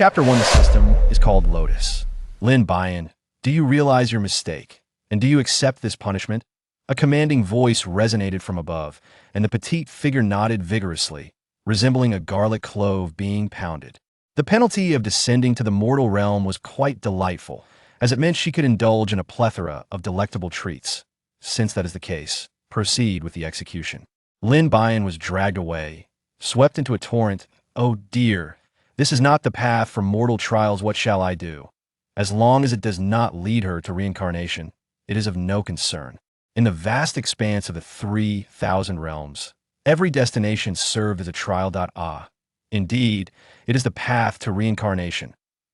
Chapter 1 of the system is called Lotus. Lin Buyan, do you realize your mistake? And do you accept this punishment? A commanding voice resonated from above, and the petite figure nodded vigorously, resembling a garlic clove being pounded. The penalty of descending to the mortal realm was quite delightful, as it meant she could indulge in a plethora of delectable treats. Since that is the case, proceed with the execution. Lin Buyan was dragged away, swept into a torrent. Oh dear, this is not the path for mortal trials. What shall I do? As long as it does not lead her to reincarnation, it is of no concern. In the vast expanse of the 3,000 realms, every destination served as a trial. Indeed, it is the path to reincarnation.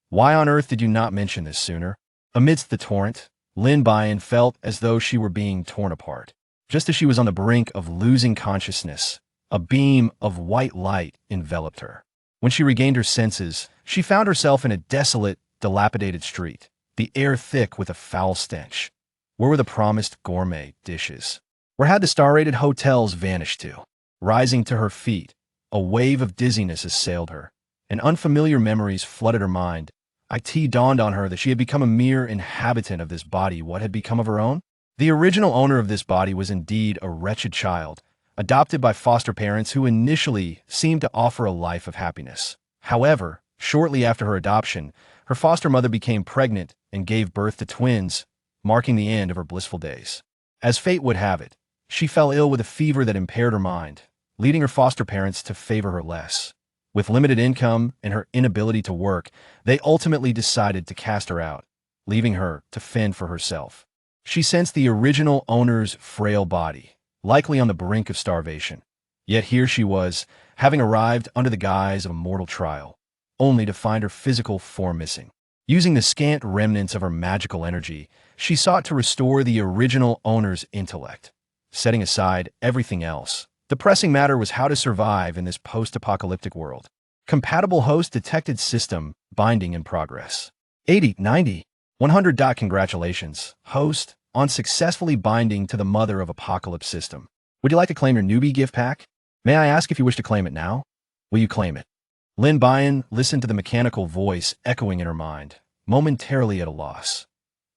Why on earth did you not mention this sooner? Amidst the torrent, Lin Buyan felt as though she were being torn apart. Just as she was on the brink of losing consciousness, a beam of white light enveloped her. When she regained her senses, she found herself in a desolate, dilapidated street, the air thick with a foul stench. Where were the promised gourmet dishes? Where had the star-rated hotels vanished to? Rising to her feet, a wave of dizziness assailed her, and unfamiliar memories flooded her mind. It dawned on her that she had become a mere inhabitant of this body. What had become of her own? The original owner of this body was indeed a wretched child, adopted by foster parents who initially seemed to offer a life of happiness. However, shortly after her adoption, her foster mother became pregnant and gave birth to twins, marking the end of her blissful days. As fate would have it, she fell ill with a fever that impaired her mind, leading her foster parents to favor her less. With limited income and her inability to work, they ultimately decided to cast her out, leaving her to fend for herself. She sensed the original owner's frail body, likely on the brink of starvation. Yet here she was, having arrived under the guise of a mortal trial, only to find her physical form missing. Using the scant remnants of her magical energy, she sought to restore the original owner's intellect. Setting aside everything else, the pressing matter was how to survive in this post-apocalyptic world. Compatible host detected. System binding in progress. 80, 90, 100. Congratulations, host, on successfully binding to the mother of apocalypse system. Would you like to claim your newbie gift pack? May I ask if you wish to claim it now? Will you claim it? Lin Buyan listened to the mechanical voice echoing in her mind, momentarily at a loss.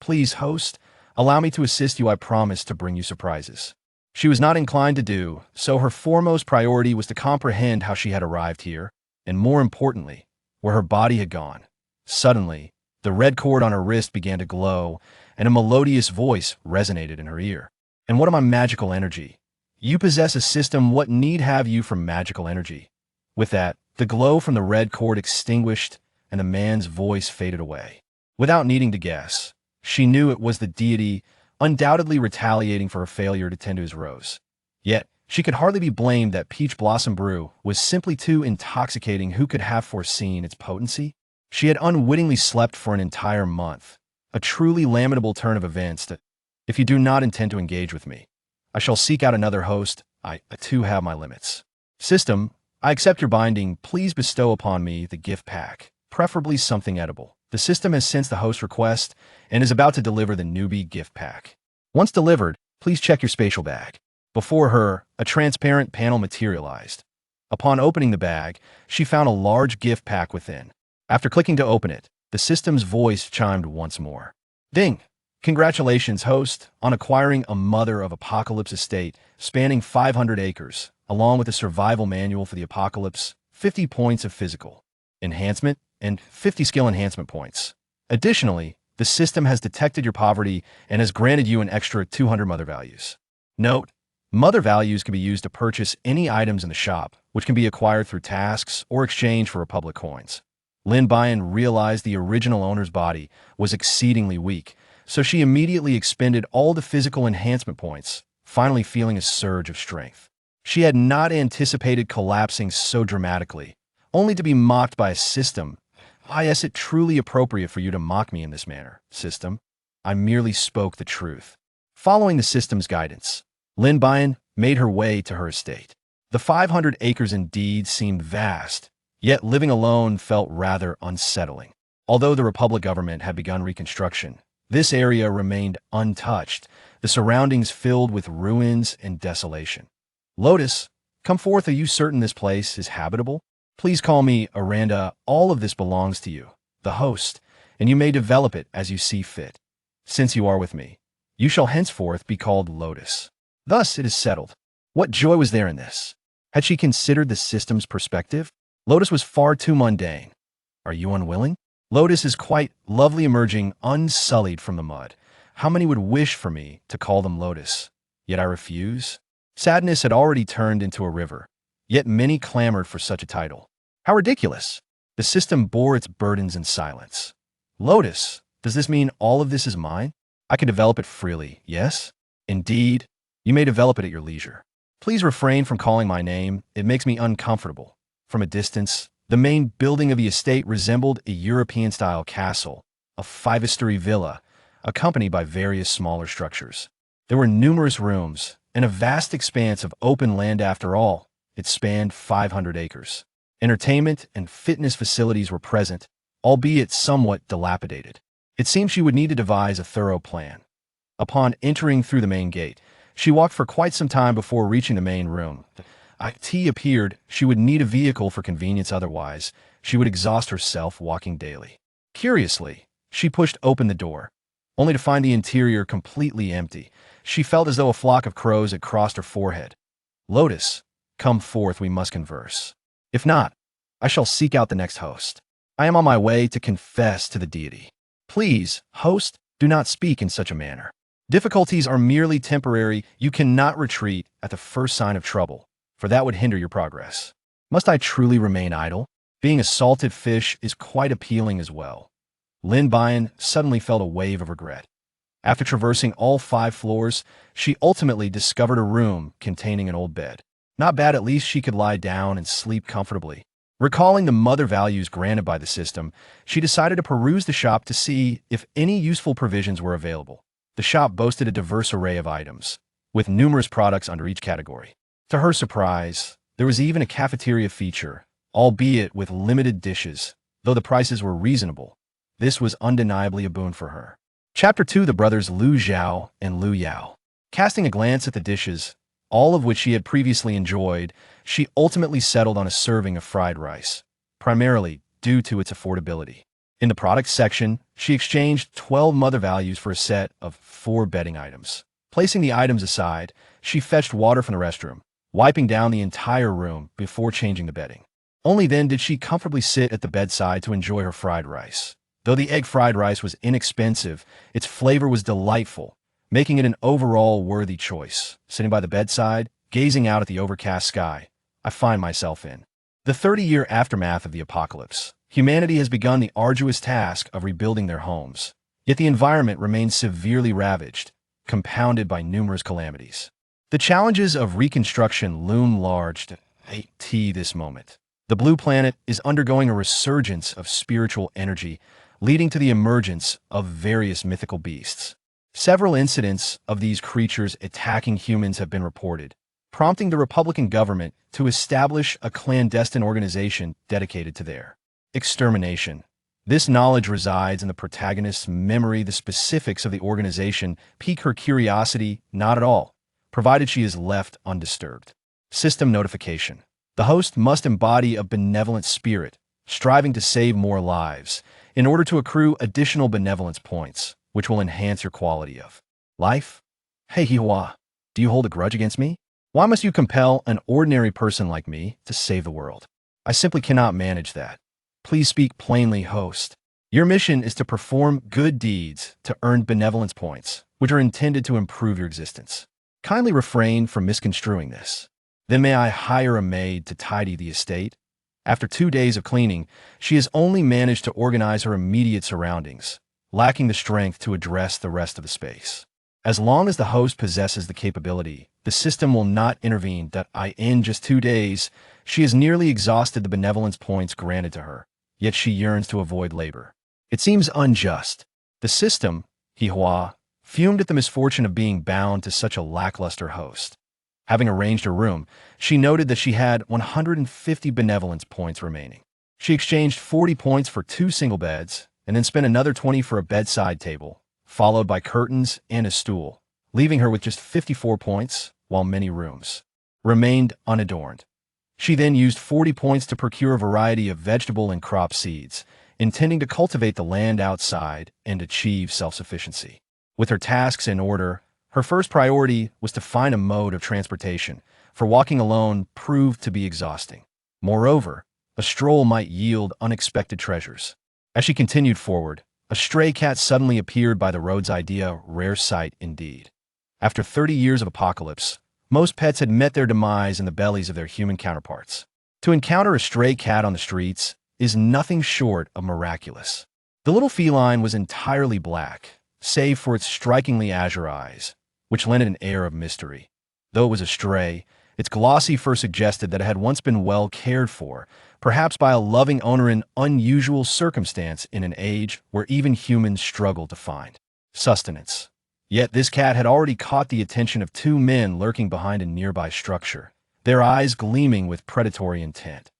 Please, host, allow me to assist you. I promise to bring you surprises. She was not inclined to do, so her foremost priority was to comprehend how she had arrived here, and more importantly, where her body had gone. Suddenly, the red cord on her wrist began to glow, and a melodious voice resonated in her ear. And what of my magical energy? You possess a system. What need have you from magical energy? With that, the glow from the red cord extinguished, and the man's voice faded away. Without needing to guess, she knew it was the deity, undoubtedly retaliating for her failure to tend to his rose. Yet, she could hardly be blamed that peach blossom brew was simply too intoxicating. Who could have foreseen its potency? She had unwittingly slept for an entire month, a truly lamentable turn of events that, if you do not intend to engage with me, I shall seek out another host. I, too, have my limits. System, I accept your binding. Please bestow upon me the gift pack, preferably something edible. The system has sensed the host's request and is about to deliver the newbie gift pack. Once delivered, please check your spatial bag. Before her, a transparent panel materialized. Upon opening the bag, she found a large gift pack within. After clicking to open it, the system's voice chimed once more. Ding! Congratulations, host, on acquiring a mother of apocalypse estate spanning 500 acres, along with a survival manual for the apocalypse, 50 points of physical enhancement, and 50 skill enhancement points. Additionally, the system has detected your poverty and has granted you an extra 200 mother values. Note, mother values can be used to purchase any items in the shop, which can be acquired through tasks or exchange for Republic coins. Lin Buyan realized the original owner's body was exceedingly weak, so she immediately expended all the physical enhancement points, finally feeling a surge of strength. She had not anticipated collapsing so dramatically, only to be mocked by a system. Is it truly appropriate for you to mock me in this manner, system? I merely spoke the truth. Following the system's guidance, Lin Buyan made her way to her estate. The 500 acres indeed seemed vast, yet living alone felt rather unsettling. Although the Republic government had begun reconstruction, this area remained untouched, the surroundings filled with ruins and desolation. Lotus, come forth. Are you certain this place is habitable? Please call me Aranda. All of this belongs to you, the host, and you may develop it as you see fit. Since you are with me, you shall henceforth be called Lotus. Thus it is settled. What joy was there in this? Had she considered the system's perspective? Lotus was far too mundane. Are you unwilling? Lotus is quite lovely, emerging unsullied from the mud. How many would wish for me to call them Lotus? Yet I refuse. Sadness had already turned into a river, yet many clamored for such a title. How ridiculous! The system bore its burdens in silence. Lotus, does this mean all of this is mine? I can develop it freely, yes? Indeed, you may develop it at your leisure. Please refrain from calling my name. It makes me uncomfortable. From a distance, the main building of the estate resembled a European-style castle, a five-story villa, accompanied by various smaller structures. There were numerous rooms and a vast expanse of open land. After all, it spanned 500 acres. Entertainment and fitness facilities were present, albeit somewhat dilapidated. It seemed she would need to devise a thorough plan. Upon entering through the main gate, she walked for quite some time before reaching the main room. It appeared she would need a vehicle for convenience, otherwise she would exhaust herself walking daily. Curiously, she pushed open the door, only to find the interior completely empty. She felt as though a flock of crows had crossed her forehead. Lotus, come forth, we must converse. If not, I shall seek out the next host. I am on my way to confess to the deity. Please, host, do not speak in such a manner. Difficulties are merely temporary. You cannot retreat at the first sign of trouble, for that would hinder your progress. Must I truly remain idle? Being a salted fish is quite appealing as well. Lin Buyan suddenly felt a wave of regret. After traversing all 5 floors, she ultimately discovered a room containing an old bed. Not bad, at least she could lie down and sleep comfortably. Recalling the mother values granted by the system, she decided to peruse the shop to see if any useful provisions were available. The shop boasted a diverse array of items, with numerous products under each category. To her surprise, there was even a cafeteria feature, albeit with limited dishes, though the prices were reasonable. This was undeniably a boon for her. Chapter 2: The brothers Lu Zhao and Lu Yao. Casting a glance at the dishes, all of which she had previously enjoyed, she ultimately settled on a serving of fried rice, primarily due to its affordability. In the products section, she exchanged 12 mother values for a set of 4 bedding items. Placing the items aside, she fetched water from the restroom, wiping down the entire room before changing the bedding. Only then did she comfortably sit at the bedside to enjoy her fried rice. Though the egg fried rice was inexpensive, its flavor was delightful, making it an overall worthy choice. Sitting by the bedside, gazing out at the overcast sky, I find myself in the 30-year aftermath of the apocalypse. Humanity has begun the arduous task of rebuilding their homes, yet the environment remains severely ravaged, compounded by numerous calamities. The challenges of reconstruction loom large at this moment. The blue planet is undergoing a resurgence of spiritual energy, leading to the emergence of various mythical beasts. Several incidents of these creatures attacking humans have been reported, prompting the Republican government to establish a clandestine organization dedicated to their extermination. This knowledge resides in the protagonist's memory. The specifics of the organization pique her curiosity not at all, provided she is left undisturbed. System notification. The host must embody a benevolent spirit, striving to save more lives, in order to accrue additional benevolence points, which will enhance your quality of life. Hey Hiwa, do you hold a grudge against me? Why must you compel an ordinary person like me to save the world? I simply cannot manage that. Please speak plainly, host. Your mission is to perform good deeds to earn benevolence points, which are intended to improve your existence. Kindly refrain from misconstruing this. Then may I hire a maid to tidy the estate? After 2 days of cleaning, she has only managed to organize her immediate surroundings, lacking the strength to address the rest of the space. As long as the host possesses the capability, the system will not intervene. In just 2 days, she has nearly exhausted the benevolence points granted to her, yet she yearns to avoid labor. It seems unjust. The system, Hihua, fumed at the misfortune of being bound to such a lackluster host. Having arranged her room, she noted that she had 150 benevolence points remaining. She exchanged 40 points for 2 single beds, and then spent another 20 for a bedside table, followed by curtains and a stool, leaving her with just 54 points, while many rooms remained unadorned. She then used 40 points to procure a variety of vegetable and crop seeds, intending to cultivate the land outside and achieve self-sufficiency. With her tasks in order, her first priority was to find a mode of transportation, for walking alone proved to be exhausting. Moreover, a stroll might yield unexpected treasures. As she continued forward, a stray cat suddenly appeared by the road's idea, rare sight indeed. After 30 years of apocalypse, most pets had met their demise in the bellies of their human counterparts. To encounter a stray cat on the streets is nothing short of miraculous. The little feline was entirely black, save for its strikingly azure eyes, which lent it an air of mystery. Though it was a stray, its glossy fur suggested that it had once been well cared for, perhaps by a loving owner in unusual circumstance in an age where even humans struggled to find sustenance. Yet this cat had already caught the attention of two men lurking behind a nearby structure, their eyes gleaming with predatory intent.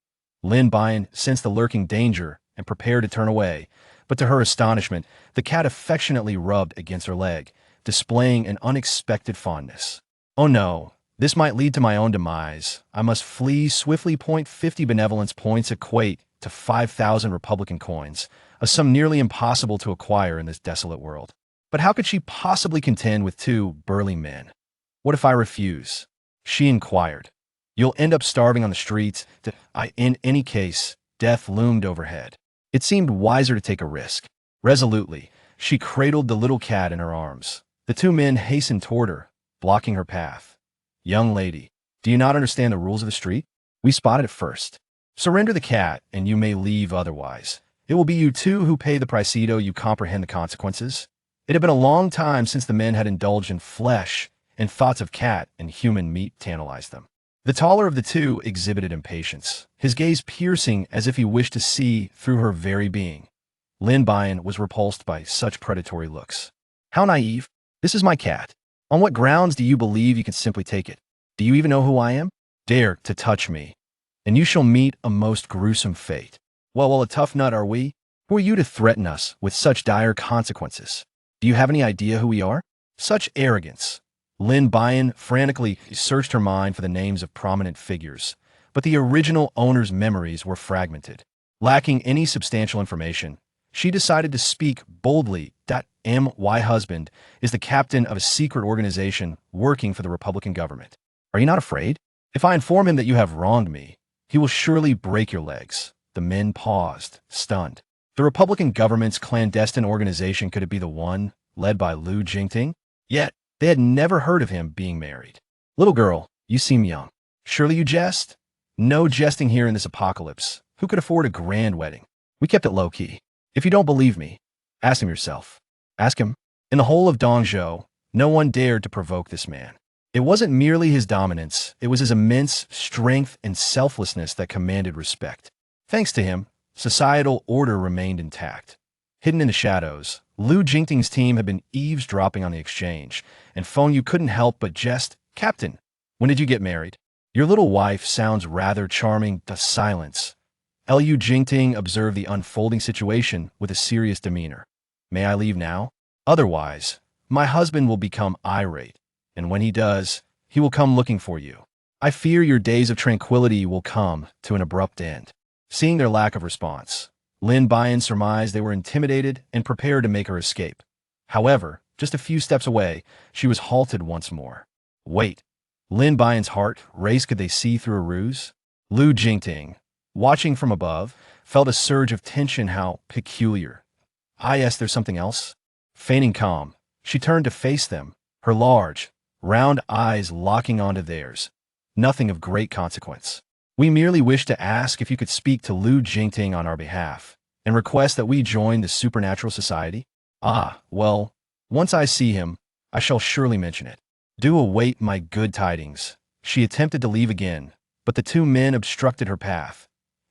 Lin Buyan sensed the lurking danger and prepared to turn away, but to her astonishment, the cat affectionately rubbed against her leg, displaying an unexpected fondness. Oh no, this might lead to my own demise. I must flee swiftly. 50 benevolence points equate to 5,000 Republican coins, a sum nearly impossible to acquire in this desolate world. But how could she possibly contend with two burly men? What if I refuse? She inquired. You'll end up starving on the streets. In any case, death loomed overhead. It seemed wiser to take a risk. Resolutely, she cradled the little cat in her arms. The two men hastened toward her, blocking her path. Young lady, do you not understand the rules of the street? We spotted it first. Surrender the cat, and you may leave otherwise. It will be you two who pay the price. Do you comprehend the consequences? It had been a long time since the men had indulged in flesh, and thoughts of cat and human meat tantalized them. The taller of the two exhibited impatience, his gaze piercing as if he wished to see through her very being. Lin Buyan was repulsed by such predatory looks. How naive. This is my cat. On what grounds do you believe you can simply take it? Do you even know who I am? Dare to touch me, and you shall meet a most gruesome fate. Well, a tough nut are we? Who are you to threaten us with such dire consequences? Do you have any idea who we are? Such arrogance. Lin Buyan frantically searched her mind for the names of prominent figures, but the original owner's memories were fragmented. Lacking any substantial information, she decided to speak boldly. My husband is the captain of a secret organization working for the Republican government. Are you not afraid? If I inform him that you have wronged me, he will surely break your legs. The men paused, stunned. The Republican government's clandestine organization, could it be the one led by Lu Jingting? Yet, they had never heard of him being married. Little girl, you seem young. Surely you jest? No jesting here in this apocalypse. Who could afford a grand wedding? We kept it low-key. If you don't believe me, ask him yourself. Ask him. In the whole of Dongzhou, no one dared to provoke this man. It wasn't merely his dominance, it was his immense strength and selflessness that commanded respect. Thanks to him, societal order remained intact. Hidden in the shadows, Lu Jingting's team had been eavesdropping on the exchange, and Feng Yu couldn't help but jest. Captain, when did you get married? Your little wife sounds rather charming. Silence. Lu Jingting observed the unfolding situation with a serious demeanor. May I leave now? Otherwise, my husband will become irate, and when he does, he will come looking for you. I fear your days of tranquility will come to an abrupt end. Seeing their lack of response, Lin Buyan surmised they were intimidated and prepared to make her escape. However, just a few steps away, she was halted once more. Wait. Lin Buyan's heart raced. Could they see through a ruse? Lu Jingting, watching from above, felt a surge of tension. How peculiar. Yes, there's something else. Feigning calm, she turned to face them, her large, round eyes locking onto theirs. Nothing of great consequence. We merely wish to ask if you could speak to Lu Jingting on our behalf, and request that we join the supernatural society. Well, once I see him, I shall surely mention it. Do await my good tidings. She attempted to leave again, but the two men obstructed her path.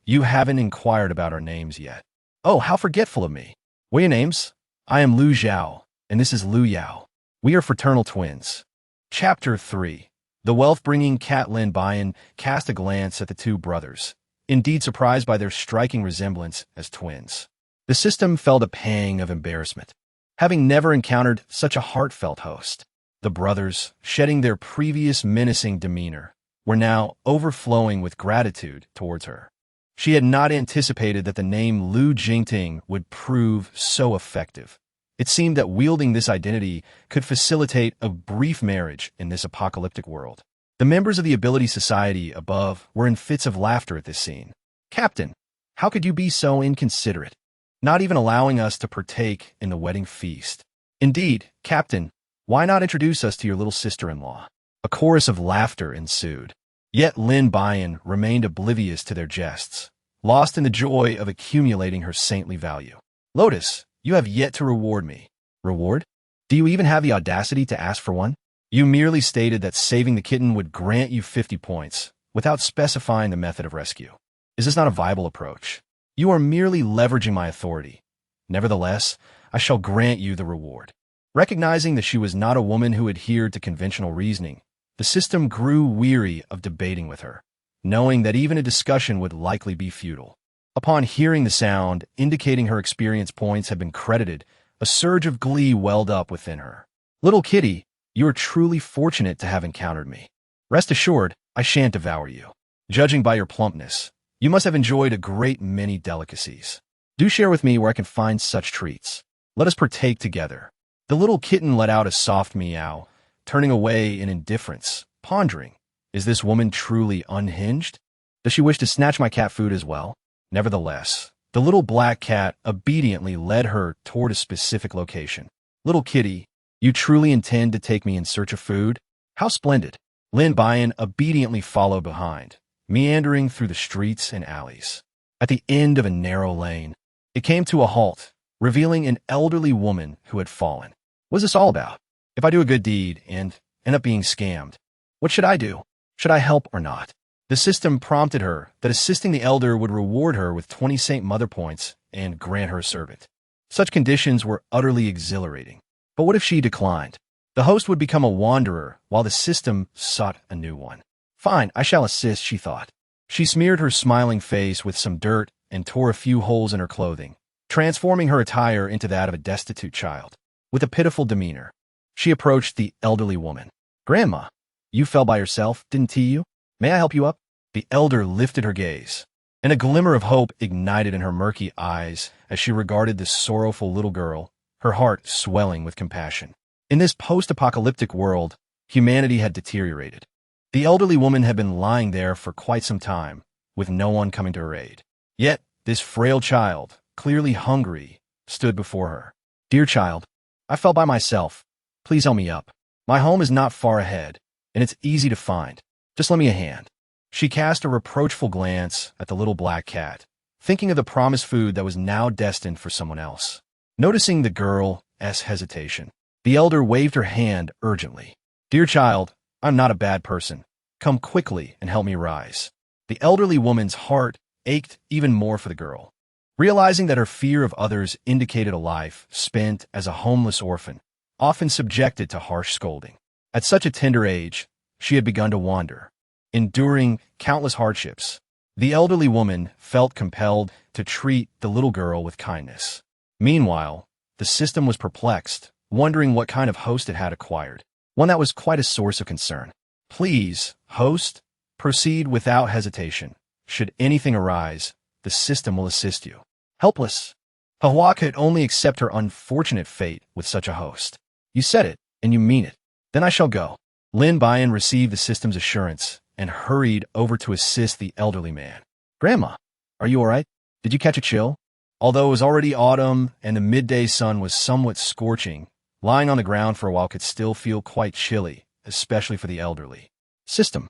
You haven't inquired about our names yet. Oh, how forgetful of me. What are your names? I am Lu Zhao, and this is Lu Yao. We are fraternal twins. Chapter 3. The wealth-bringing cat. Lin Buyan cast a glance at the two brothers, indeed surprised by their striking resemblance as twins. The system felt a pang of embarrassment, having never encountered such a heartfelt host. The brothers, shedding their previous menacing demeanor, were now overflowing with gratitude towards her. She had not anticipated that the name Lu Jingting would prove so effective. It seemed that wielding this identity could facilitate a brief marriage in this apocalyptic world. The members of the Ability Society above were in fits of laughter at this scene. "Captain, how could you be so inconsiderate? Not even allowing us to partake in the wedding feast. Indeed, Captain, why not introduce us to your little sister-in-law?" A chorus of laughter ensued. Yet Lin Buyan remained oblivious to their jests, lost in the joy of accumulating her saintly value. "Lotus, you have yet to reward me." "Reward? Do you even have the audacity to ask for one? You merely stated that saving the kitten would grant you 50 points, without specifying the method of rescue. Is this not a viable approach? You are merely leveraging my authority. Nevertheless, I shall grant you the reward." Recognizing that she was not a woman who adhered to conventional reasoning, the system grew weary of debating with her, knowing that even a discussion would likely be futile. Upon hearing the sound, indicating her experience points had been credited, a surge of glee welled up within her. "Little kitty, you are truly fortunate to have encountered me. Rest assured, I shan't devour you. Judging by your plumpness, you must have enjoyed a great many delicacies. Do share with me where I can find such treats. Let us partake together." The little kitten let out a soft meow, turning away in indifference, pondering, is this woman truly unhinged? Does she wish to snatch my cat food as well? Nevertheless, the little black cat obediently led her toward a specific location. "Little kitty, you truly intend to take me in search of food? How splendid." Lin Buyan obediently followed behind, meandering through the streets and alleys. At the end of a narrow lane, it came to a halt, revealing an elderly woman who had fallen. What is this all about? If I do a good deed and end up being scammed, what should I do? Should I help or not? The system prompted her that assisting the elder would reward her with 20 Saint Mother points and grant her a servant. Such conditions were utterly exhilarating. But what if she declined? The host would become a wanderer while the system sought a new one. "Fine, I shall assist," she thought. She smeared her smiling face with some dirt and tore a few holes in her clothing, transforming her attire into that of a destitute child. With a pitiful demeanor, she approached the elderly woman. "Grandma, you fell by yourself, didn't you? May I help you up?" The elder lifted her gaze, and a glimmer of hope ignited in her murky eyes as she regarded this sorrowful little girl, her heart swelling with compassion. In this post-apocalyptic world, humanity had deteriorated. The elderly woman had been lying there for quite some time, with no one coming to her aid. Yet, this frail child, clearly hungry, stood before her. "Dear child, I fell by myself. Please help me up. My home is not far ahead, and it's easy to find. Just lend me a hand." She cast a reproachful glance at the little black cat, thinking of the promised food that was now destined for someone else. Noticing the girl's hesitation, the elder waved her hand urgently. "Dear child, I'm not a bad person. Come quickly and help me rise." The elderly woman's heart ached even more for the girl. Realizing that her fear of others indicated a life spent as a homeless orphan, often subjected to harsh scolding. At such a tender age, she had begun to wander, enduring countless hardships. The elderly woman felt compelled to treat the little girl with kindness. Meanwhile, the system was perplexed, wondering what kind of host it had acquired, one that was quite a source of concern. "Please, host, proceed without hesitation. Should anything arise, the system will assist you." Helpless, Hawa could only accept her unfortunate fate with such a host. "You said it, and you mean it. Then I shall go." Lin Buyan received the system's assurance and hurried over to assist the elderly man. "Grandma, are you all right? Did you catch a chill?" Although it was already autumn and the midday sun was somewhat scorching, lying on the ground for a while could still feel quite chilly, especially for the elderly. System.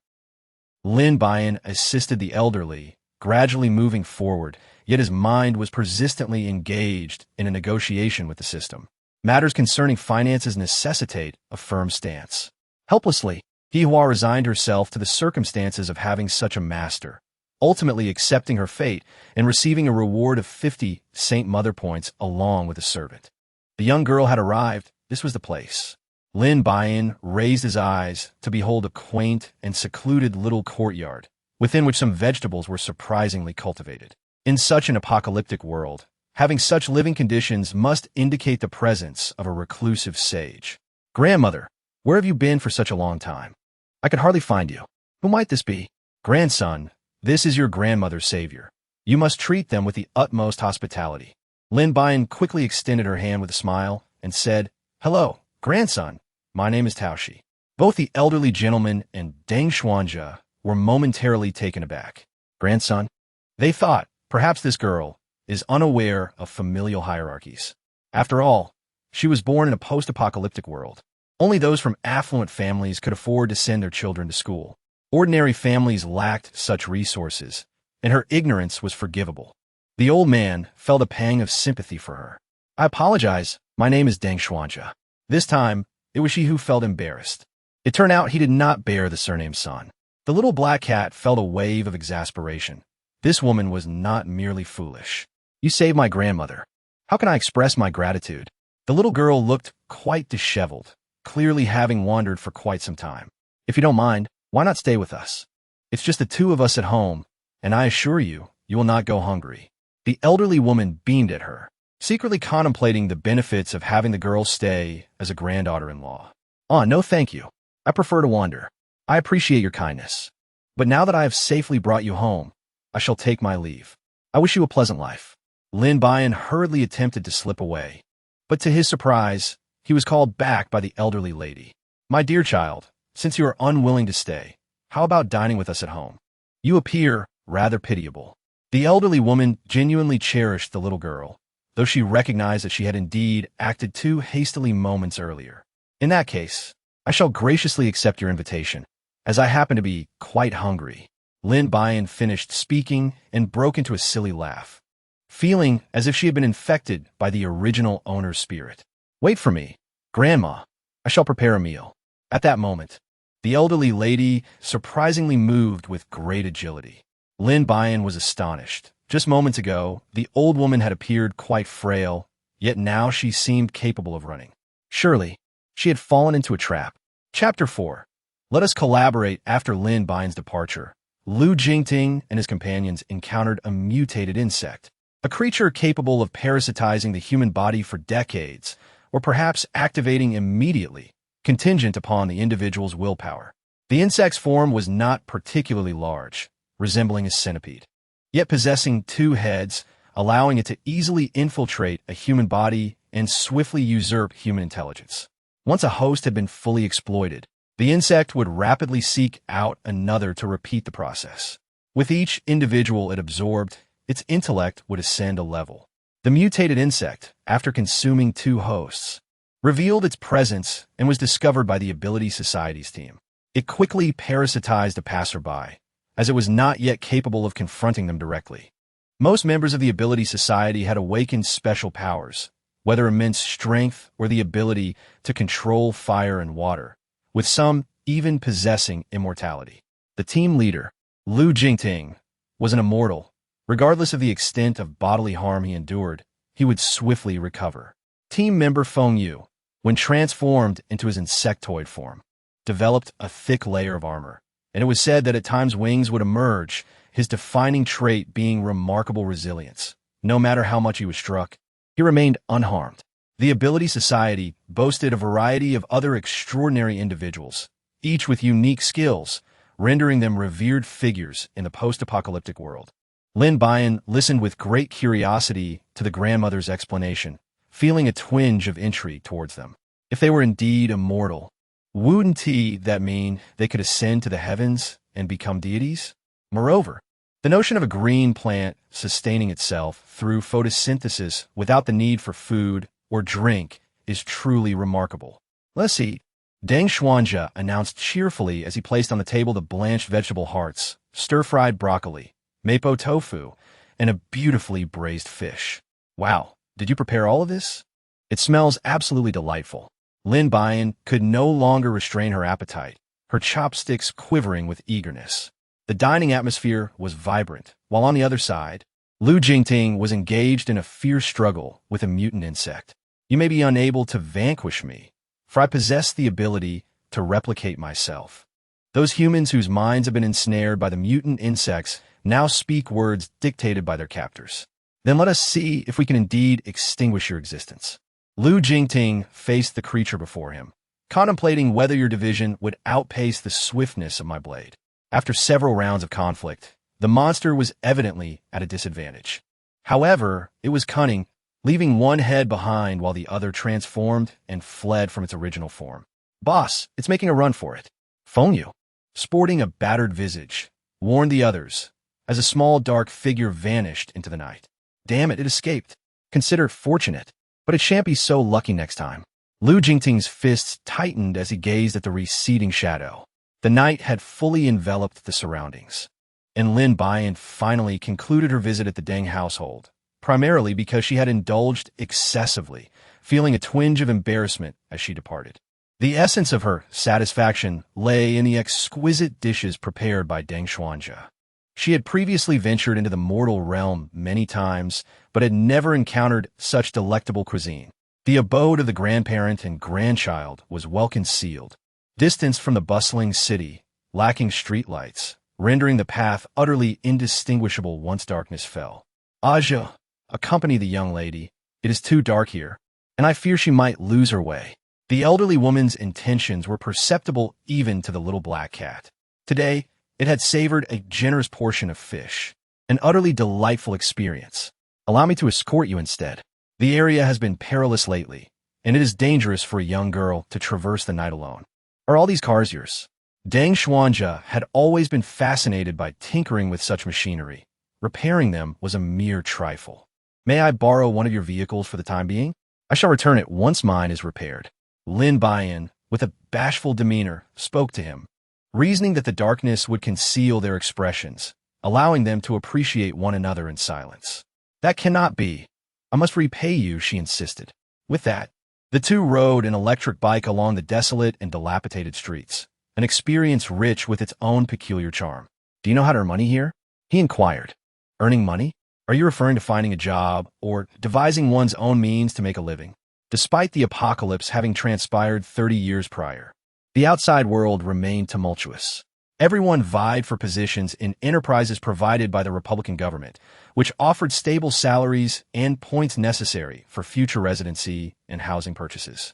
Lin Buyan assisted the elderly, gradually moving forward, yet his mind was persistently engaged in a negotiation with the system. Matters concerning finances necessitate a firm stance. Helplessly, Hihua resigned herself to the circumstances of having such a master, ultimately accepting her fate and receiving a reward of 50 Saint Mother points along with a servant. The young girl had arrived. This was the place. Lin Buyan raised his eyes to behold a quaint and secluded little courtyard, within which some vegetables were surprisingly cultivated. In such an apocalyptic world, having such living conditions must indicate the presence of a reclusive sage. "Grandmother, where have you been for such a long time? I could hardly find you." Who might this be? Grandson, this is your grandmother's savior. You must treat them with the utmost hospitality. Lin Buyan quickly extended her hand with a smile and said, Hello, grandson. My name is Taoshi. Both the elderly gentleman and Deng Xuanja were momentarily taken aback. Grandson? They thought, perhaps this girl is unaware of familial hierarchies. After all, she was born in a post-apocalyptic world. Only those from affluent families could afford to send their children to school. Ordinary families lacked such resources, and her ignorance was forgivable. The old man felt a pang of sympathy for her. I apologize, my name is Deng Xuanja. This time, it was she who felt embarrassed. It turned out he did not bear the surname San. The little black cat felt a wave of exasperation. This woman was not merely foolish. You saved my grandmother. How can I express my gratitude? The little girl looked quite disheveled, clearly having wandered for quite some time. If you don't mind, why not stay with us? It's just the two of us at home, and I assure you, you will not go hungry. The elderly woman beamed at her, secretly contemplating the benefits of having the girl stay as a granddaughter-in-law. No thank you. I prefer to wander. I appreciate your kindness. But now that I have safely brought you home, I shall take my leave. I wish you a pleasant life. Lin Buyan hurriedly attempted to slip away, but to his surprise, he was called back by the elderly lady. My dear child, since you are unwilling to stay, how about dining with us at home? You appear rather pitiable. The elderly woman genuinely cherished the little girl, though she recognized that she had indeed acted too hastily moments earlier. In that case, I shall graciously accept your invitation, as I happen to be quite hungry. Lin Buyan finished speaking and broke into a silly laugh, feeling as if she had been infected by the original owner's spirit. Wait for me, Grandma. I shall prepare a meal. At that moment, the elderly lady surprisingly moved with great agility. Lin Buyan was astonished. Just moments ago, the old woman had appeared quite frail, yet now she seemed capable of running. Surely, she had fallen into a trap. Chapter 4. Let us collaborate. After Lin Buyan's departure, Lu Jingting and his companions encountered a mutated insect, a creature capable of parasitizing the human body for decades, or perhaps activating immediately, contingent upon the individual's willpower. The insect's form was not particularly large, resembling a centipede, yet possessing 2 heads, allowing it to easily infiltrate a human body and swiftly usurp human intelligence. Once a host had been fully exploited, the insect would rapidly seek out another to repeat the process. With each individual it absorbed, its intellect would ascend a level. The mutated insect, after consuming 2 hosts, revealed its presence and was discovered by the Ability Society's team. It quickly parasitized a passerby, as it was not yet capable of confronting them directly. Most members of the Ability Society had awakened special powers, whether immense strength or the ability to control fire and water, with some even possessing immortality. The team leader, Lu Jingting, was an immortal. Regardless of the extent of bodily harm he endured, he would swiftly recover. Team member Feng Yu, when transformed into his insectoid form, developed a thick layer of armor, and it was said that at times wings would emerge, his defining trait being remarkable resilience. No matter how much he was struck, he remained unharmed. The Ability Society boasted a variety of other extraordinary individuals, each with unique skills, rendering them revered figures in the post-apocalyptic world. Lin Buyan listened with great curiosity to the grandmother's explanation, feeling a twinge of intrigue towards them. If they were indeed immortal, wouldn't that mean they could ascend to the heavens and become deities? Moreover, the notion of a green plant sustaining itself through photosynthesis without the need for food or drink is truly remarkable. Let's eat. Deng Xuanja announced cheerfully as he placed on the table the blanched vegetable hearts, stir-fried broccoli, mapo tofu, and a beautifully braised fish. Wow, did you prepare all of this? It smells absolutely delightful. Lin Buyan could no longer restrain her appetite, her chopsticks quivering with eagerness. The dining atmosphere was vibrant, while on the other side, Lu Jingting was engaged in a fierce struggle with a mutant insect. You may be unable to vanquish me, for I possess the ability to replicate myself. Those humans whose minds have been ensnared by the mutant insects now speak words dictated by their captors. Then let us see if we can indeed extinguish your existence. Lu Jingting faced the creature before him, contemplating whether your division would outpace the swiftness of my blade. After several rounds of conflict, the monster was evidently at a disadvantage. However, it was cunning, leaving one head behind while the other transformed and fled from its original form. Boss, it's making a run for it. Phone you. Sporting a battered visage, warned the others, as a small dark figure vanished into the night. Damn it, it escaped. Consider it fortunate, but it shan't be so lucky next time. Lu Jingting's fists tightened as he gazed at the receding shadow. The night had fully enveloped the surroundings, and Lin Buyan finally concluded her visit at the Deng household, primarily because she had indulged excessively, feeling a twinge of embarrassment as she departed. The essence of her satisfaction lay in the exquisite dishes prepared by Deng Xuanja. She had previously ventured into the mortal realm many times, but had never encountered such delectable cuisine. The abode of the grandparent and grandchild was well concealed, distanced from the bustling city, lacking streetlights, rendering the path utterly indistinguishable once darkness fell. Aja, accompany the young lady. It is too dark here, and I fear she might lose her way. The elderly woman's intentions were perceptible even to the little black cat. Today, it had savored a generous portion of fish, an utterly delightful experience. Allow me to escort you instead. The area has been perilous lately, and it is dangerous for a young girl to traverse the night alone. Are all these cars yours? Deng Xuanja had always been fascinated by tinkering with such machinery. Repairing them was a mere trifle. May I borrow one of your vehicles for the time being? I shall return it once mine is repaired. Lin Buyan, with a bashful demeanor, spoke to him, reasoning that the darkness would conceal their expressions, allowing them to appreciate one another in silence. That cannot be. I must repay you, she insisted. With that, the two rode an electric bike along the desolate and dilapidated streets, an experience rich with its own peculiar charm. Do you know how to earn money here? He inquired. Earning money? Are you referring to finding a job or devising one's own means to make a living? Despite the apocalypse having transpired 30 years prior, the outside world remained tumultuous. Everyone vied for positions in enterprises provided by the Republican government, which offered stable salaries and points necessary for future residency and housing purchases.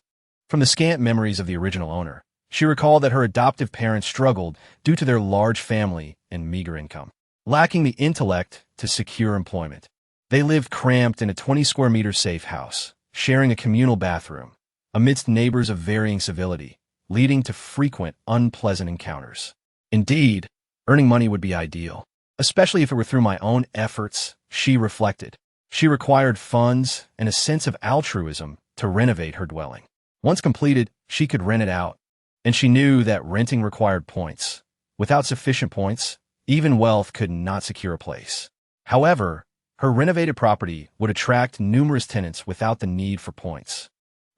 From the scant memories of the original owner, she recalled that her adoptive parents struggled due to their large family and meager income. Lacking the intellect to secure employment, they lived cramped in a 20-square-meter safe house, sharing a communal bathroom, amidst neighbors of varying civility, leading to frequent unpleasant encounters. Indeed, earning money would be ideal, especially if it were through my own efforts, she reflected. She required funds and a sense of altruism to renovate her dwelling. Once completed, she could rent it out, and she knew that renting required points. Without sufficient points, even wealth could not secure a place. However, her renovated property would attract numerous tenants without the need for points,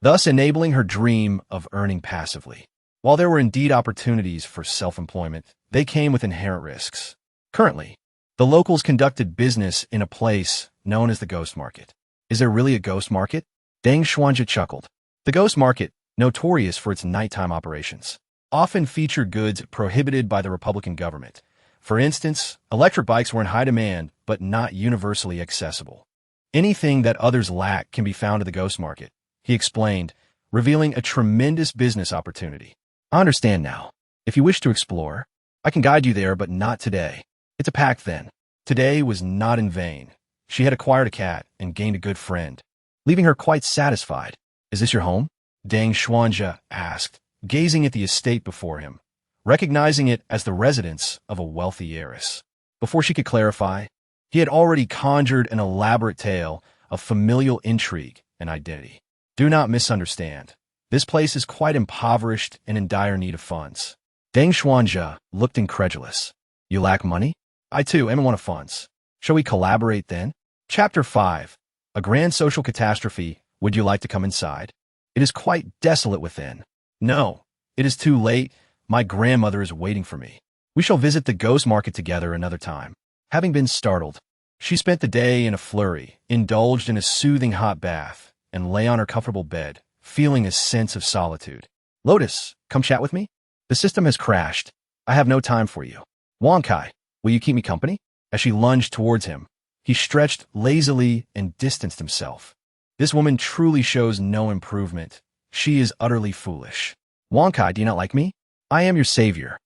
thus enabling her dream of earning passively. While there were indeed opportunities for self-employment, they came with inherent risks. Currently, the locals conducted business in a place known as the Ghost Market. Is there really a ghost market? Deng Xuanja chuckled. The Ghost Market, notorious for its nighttime operations, often featured goods prohibited by the Republican government. For instance, electric bikes were in high demand, but not universally accessible. Anything that others lack can be found at the Ghost Market, he explained, revealing a tremendous business opportunity. I understand now. If you wish to explore, I can guide you there, but not today. It's a pact then. Today was not in vain. She had acquired a cat and gained a good friend, leaving her quite satisfied. Is this your home? Deng Xuanja asked, gazing at the estate before him, recognizing it as the residence of a wealthy heiress. Before she could clarify, he had already conjured an elaborate tale of familial intrigue and identity. Do not misunderstand. This place is quite impoverished and in dire need of funds. Deng Xuanja looked incredulous. You lack money? I too am in want of funds. Shall we collaborate then? Chapter 5. A grand social catastrophe. Would you like to come inside? It is quite desolate within. No, it is too late. My grandmother is waiting for me. We shall visit the Ghost Market together another time. Having been startled, she spent the day in a flurry, indulged in a soothing hot bath, and lay on her comfortable bed, feeling a sense of solitude. Lotus, come chat with me? The system has crashed. I have no time for you. Wang Kai, will you keep me company? As she lunged towards him, he stretched lazily and distanced himself. This woman truly shows no improvement. She is utterly foolish. Wang Kai, do you not like me? I am your savior.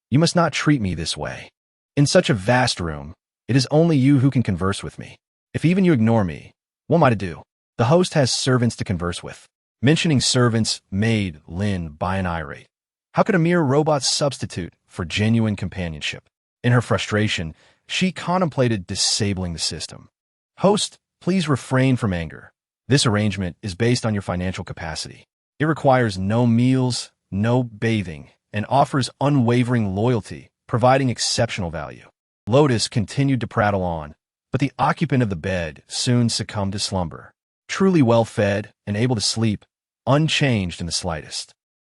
You must not treat me this way. In such a vast room, it is only you who can converse with me. If even you ignore me, what am I to do? The host has servants to converse with. Mentioning servants made Lin Buyan irate. How could a mere robot substitute for genuine companionship? In her frustration, she contemplated disabling the system. Host, please refrain from anger. This arrangement is based on your financial capacity. It requires no meals, no bathing, and offers unwavering loyalty, providing exceptional value. Lotus continued to prattle on, but the occupant of the bed soon succumbed to slumber, truly well-fed and able to sleep, unchanged in the slightest.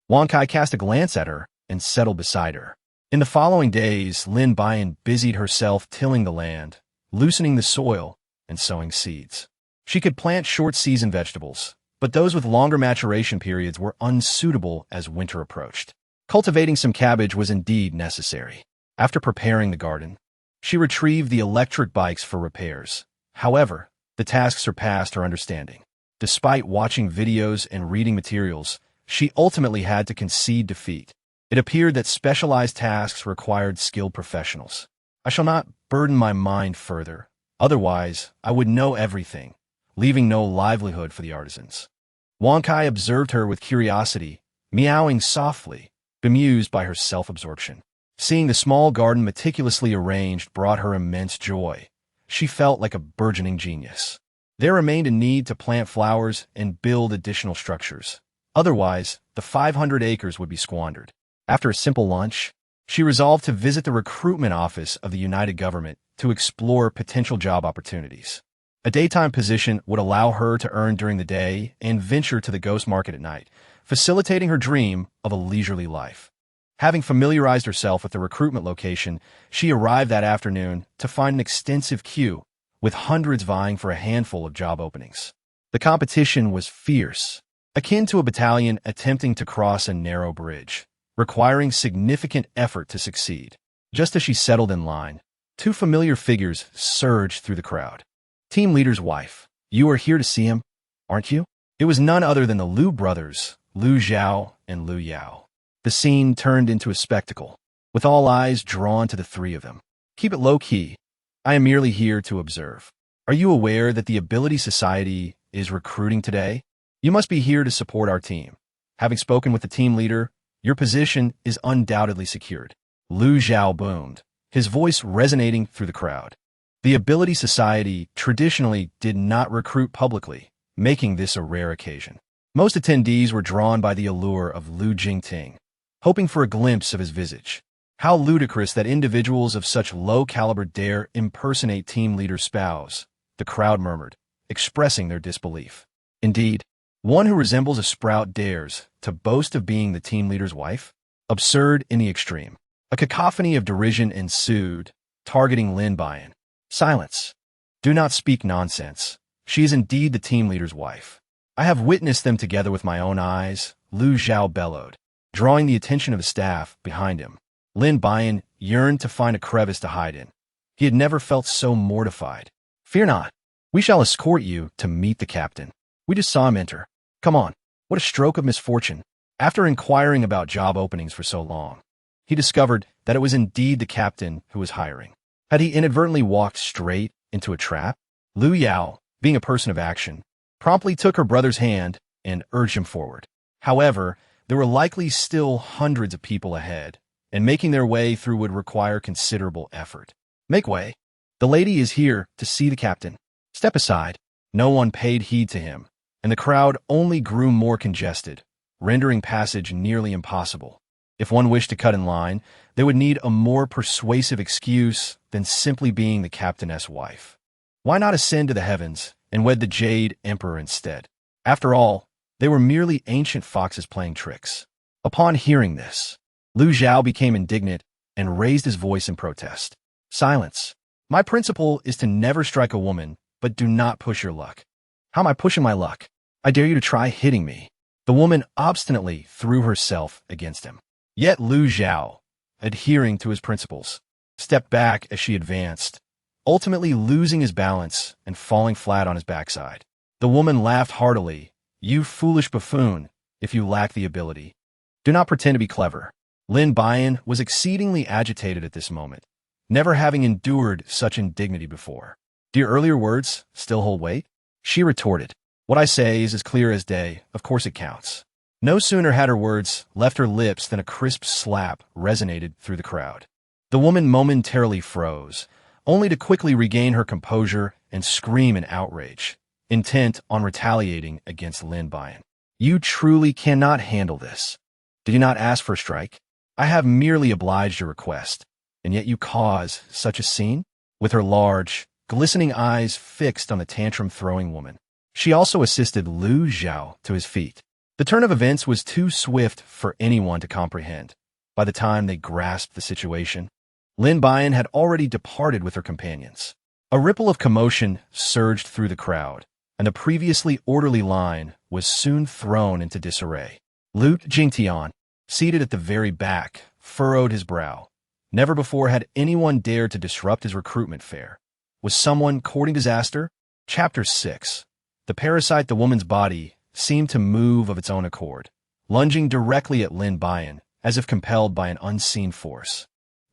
Wankai cast a glance at her and settled beside her. In the following days, Lin Buyan busied herself tilling the land, loosening the soil, and sowing seeds. She could plant short-season vegetables, but those with longer maturation periods were unsuitable as winter approached. Cultivating some cabbage was indeed necessary. After preparing the garden, she retrieved the electric bikes for repairs. However, the task surpassed her understanding. Despite watching videos and reading materials, she ultimately had to concede defeat. It appeared that specialized tasks required skilled professionals. I shall not burden my mind further. Otherwise, I would know everything, leaving no livelihood for the artisans. Wankai observed her with curiosity, meowing softly, bemused by her self-absorption. Seeing the small garden meticulously arranged brought her immense joy. She felt like a burgeoning genius. There remained a need to plant flowers and build additional structures. Otherwise, the 500 acres would be squandered. After a simple lunch, she resolved to visit the recruitment office of the United Government to explore potential job opportunities. A daytime position would allow her to earn during the day and venture to the ghost market at night, facilitating her dream of a leisurely life. Having familiarized herself with the recruitment location, she arrived that afternoon to find an extensive queue, with hundreds vying for a handful of job openings. The competition was fierce, akin to a battalion attempting to cross a narrow bridge, requiring significant effort to succeed. Just as she settled in line, two familiar figures surged through the crowd. Team leader's wife. You are here to see him, aren't you? It was none other than the Liu brothers, Liu Zhao and Liu Yao. The scene turned into a spectacle, with all eyes drawn to the three of them. Keep it low-key. I am merely here to observe. Are you aware that the Ability Society is recruiting today? You must be here to support our team. Having spoken with the team leader, your position is undoubtedly secured. Liu Zhao boomed, his voice resonating through the crowd. The Ability Society traditionally did not recruit publicly, making this a rare occasion. Most attendees were drawn by the allure of Liu Jingting, hoping for a glimpse of his visage. How ludicrous that individuals of such low caliber dare impersonate team leader's spouse, the crowd murmured, expressing their disbelief. Indeed, one who resembles a sprout dares to boast of being the team leader's wife? Absurd in the extreme. A cacophony of derision ensued, targeting Lin Buyan. Silence. Do not speak nonsense. She is indeed the team leader's wife. I have witnessed them together with my own eyes, Liu Zhao bellowed, drawing the attention of the staff behind him. Lin Buyan yearned to find a crevice to hide in. He had never felt so mortified. Fear not. We shall escort you to meet the captain. We just saw him enter. Come on. What a stroke of misfortune. After inquiring about job openings for so long, he discovered that it was indeed the captain who was hiring. Had he inadvertently walked straight into a trap? Liu Yao, being a person of action, promptly took her brother's hand and urged him forward. However, there were likely still hundreds of people ahead, and making their way through would require considerable effort. Make way. The lady is here to see the captain. Step aside. No one paid heed to him, and the crowd only grew more congested, rendering passage nearly impossible. If one wished to cut in line, they would need a more persuasive excuse than simply being the captain's wife. Why not ascend to the heavens and wed the Jade Emperor instead? After all, they were merely ancient foxes playing tricks. Upon hearing this, Liu Zhao became indignant and raised his voice in protest. Silence. My principle is to never strike a woman, but do not push your luck. How am I pushing my luck? I dare you to try hitting me. The woman obstinately threw herself against him. Yet Liu Zhao, adhering to his principles, stepped back as she advanced, ultimately losing his balance and falling flat on his backside. The woman laughed heartily. You foolish buffoon, if you lack the ability. Do not pretend to be clever. Lin Buyan was exceedingly agitated at this moment, never having endured such indignity before. Do your earlier words still hold weight? She retorted. What I say is as clear as day. Of course it counts. No sooner had her words left her lips than a crisp slap resonated through the crowd. The woman momentarily froze, only to quickly regain her composure and scream in outrage, intent on retaliating against Lin Buyan. You truly cannot handle this. Did you not ask for a strike? I have merely obliged your request, and yet you cause such a scene? With her large, glistening eyes fixed on the tantrum-throwing woman, she also assisted Lu Zhao to his feet. The turn of events was too swift for anyone to comprehend. By the time they grasped the situation, Lin Buyan had already departed with her companions. A ripple of commotion surged through the crowd, and the previously orderly line was soon thrown into disarray. Lu Jingtian, seated at the very back, furrowed his brow. Never before had anyone dared to disrupt his recruitment fair. Was someone courting disaster? Chapter 6. The parasite, the woman's body, seemed to move of its own accord, lunging directly at Lin Buyan, as if compelled by an unseen force,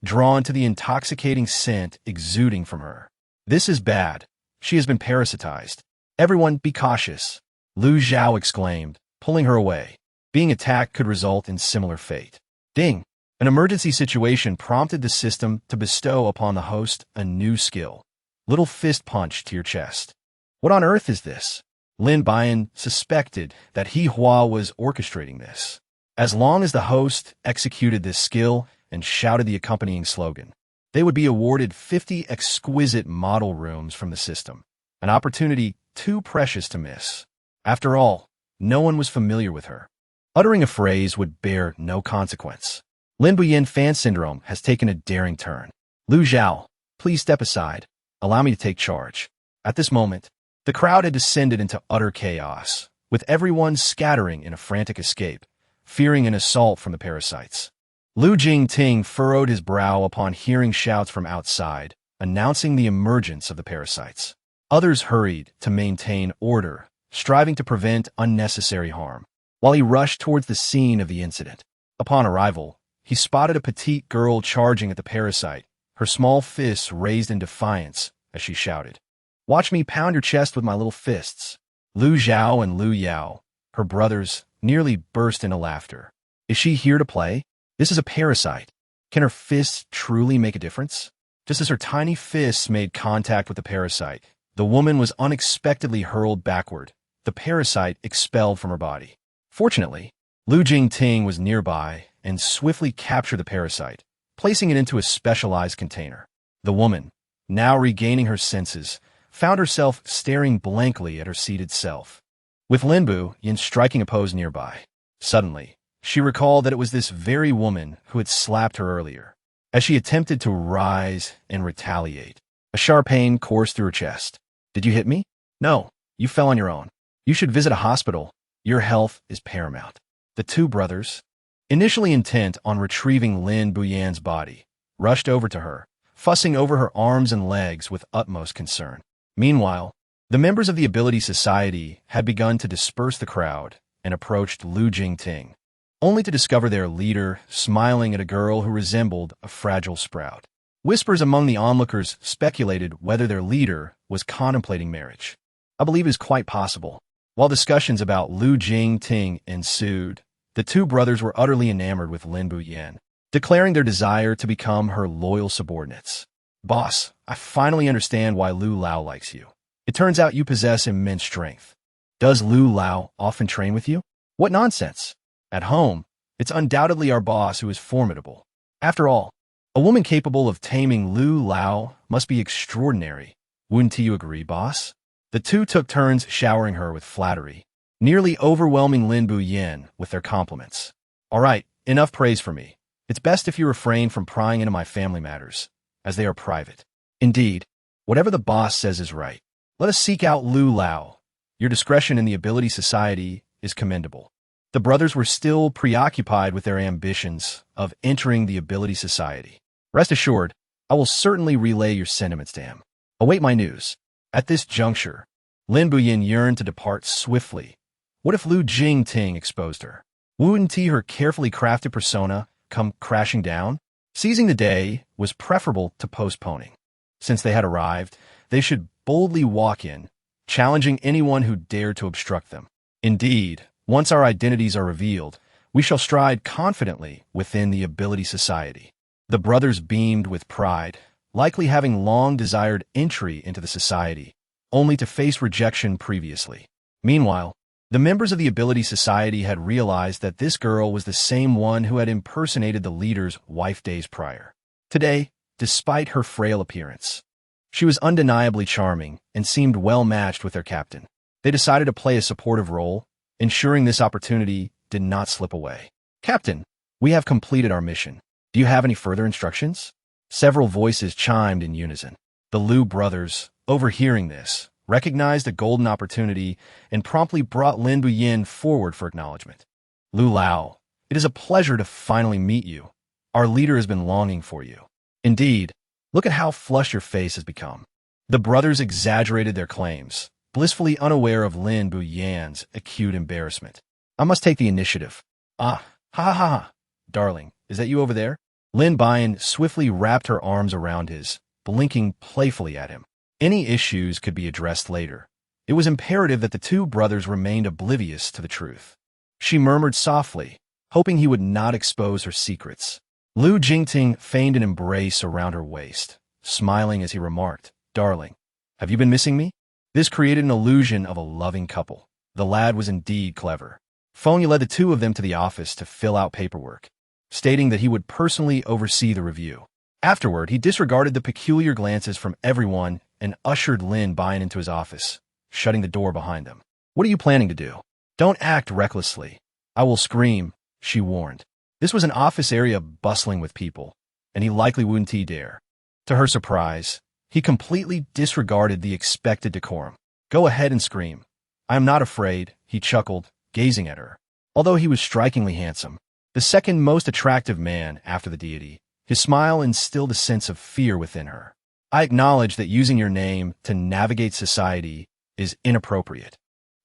drawn to the intoxicating scent exuding from her. This is bad. She has been parasitized. Everyone be cautious, Lu Zhao exclaimed, pulling her away. Being attacked could result in similar fate. Ding! An emergency situation prompted the system to bestow upon the host a new skill. Little fist punch to your chest. What on earth is this? Lin Buyan suspected that He Hua was orchestrating this. As long as the host executed this skill and shouted the accompanying slogan, they would be awarded 50 exquisite model rooms from the system, an opportunity too precious to miss. After all, no one was familiar with her. Uttering a phrase would bear no consequence. Lin Buyan fan syndrome has taken a daring turn. Lu Zhao, please step aside. Allow me to take charge. At this moment, the crowd had descended into utter chaos, with everyone scattering in a frantic escape, fearing an assault from the parasites. Lu Jingting furrowed his brow upon hearing shouts from outside, announcing the emergence of the parasites. Others hurried to maintain order, striving to prevent unnecessary harm, while he rushed towards the scene of the incident. Upon arrival, he spotted a petite girl charging at the parasite, her small fists raised in defiance as she shouted, "Watch me pound your chest with my little fists." Lu Zhao and Lu Yao, her brothers, nearly burst into laughter. Is she here to play? This is a parasite. Can her fists truly make a difference? Just as her tiny fists made contact with the parasite, the woman was unexpectedly hurled backward, the parasite expelled from her body. Fortunately, Lu Jingting was nearby and swiftly captured the parasite, placing it into a specialized container. The woman, now regaining her senses, found herself staring blankly at her seated self, with Lin Buyan striking a pose nearby. Suddenly, she recalled that it was this very woman who had slapped her earlier. As she attempted to rise and retaliate, a sharp pain coursed through her chest. Did you hit me? No, you fell on your own. You should visit a hospital. Your health is paramount. The two brothers, initially intent on retrieving Lin Buyan's body, rushed over to her, fussing over her arms and legs with utmost concern. Meanwhile, the members of the Ability Society had begun to disperse the crowd and approached Lu Jingting, only to discover their leader smiling at a girl who resembled a fragile sprout. Whispers among the onlookers speculated whether their leader was contemplating marriage. I believe it is quite possible. While discussions about Lu Jingting ensued, the two brothers were utterly enamored with Lin Buyan, declaring their desire to become her loyal subordinates. Boss, I finally understand why Lu Lao likes you. It turns out you possess immense strength. Does Lu Lao often train with you? What nonsense. At home, it's undoubtedly our boss who is formidable. After all, a woman capable of taming Lu Lao must be extraordinary. Wouldn't you agree, boss? The two took turns showering her with flattery, nearly overwhelming Lin Buyan with their compliments. All right, enough praise for me. It's best if you refrain from prying into my family matters, as they are private. Indeed, whatever the boss says is right. Let us seek out Lu Lao. Your discretion in the Ability Society is commendable. The brothers were still preoccupied with their ambitions of entering the Ability Society. Rest assured, I will certainly relay your sentiments to him. Await my news. At this juncture, Lin Buyan yearned to depart swiftly. What if Lu Jingting exposed her? Wouldn't her carefully crafted persona come crashing down? Seizing the day was preferable to postponing. Since they had arrived, they should boldly walk in, challenging anyone who dared to obstruct them. Indeed, once our identities are revealed, we shall stride confidently within the Ability Society. The brothers beamed with pride, likely having long desired entry into the society, only to face rejection previously. Meanwhile, the members of the Ability Society had realized that this girl was the same one who had impersonated the leader's wife days prior. Today, despite her frail appearance, she was undeniably charming and seemed well matched with their captain. They decided to play a supportive role, ensuring this opportunity did not slip away. "Captain, we have completed our mission. Do you have any further instructions?" Several voices chimed in unison. The Liu brothers, overhearing this, recognized a golden opportunity and promptly brought Lin Buyan forward for acknowledgement. "Lu Lao, it is a pleasure to finally meet you. Our leader has been longing for you." "Indeed, look at how flushed your face has become." The brothers exaggerated their claims, blissfully unaware of Lin Buyan's acute embarrassment. "I must take the initiative." "Ah, ha ha ha, darling, is that you over there?" Lin Buyan swiftly wrapped her arms around his, blinking playfully at him. Any issues could be addressed later. It was imperative that the two brothers remained oblivious to the truth. She murmured softly, hoping he would not expose her secrets. Lu Jingting feigned an embrace around her waist, smiling as he remarked, "Darling, have you been missing me?" This created an illusion of a loving couple. The lad was indeed clever. Feng led the two of them to the office to fill out paperwork, stating that he would personally oversee the review. Afterward, he disregarded the peculiar glances from everyone and ushered Lin Buyan into his office, shutting the door behind them. "What are you planning to do? Don't act recklessly. I will scream," she warned. This was an office area bustling with people, and he likely wouldn't dare. To her surprise, he completely disregarded the expected decorum. "Go ahead and scream. I am not afraid," he chuckled, gazing at her. Although he was strikingly handsome, the second most attractive man after the deity, his smile instilled a sense of fear within her. "I acknowledge that using your name to navigate society is inappropriate,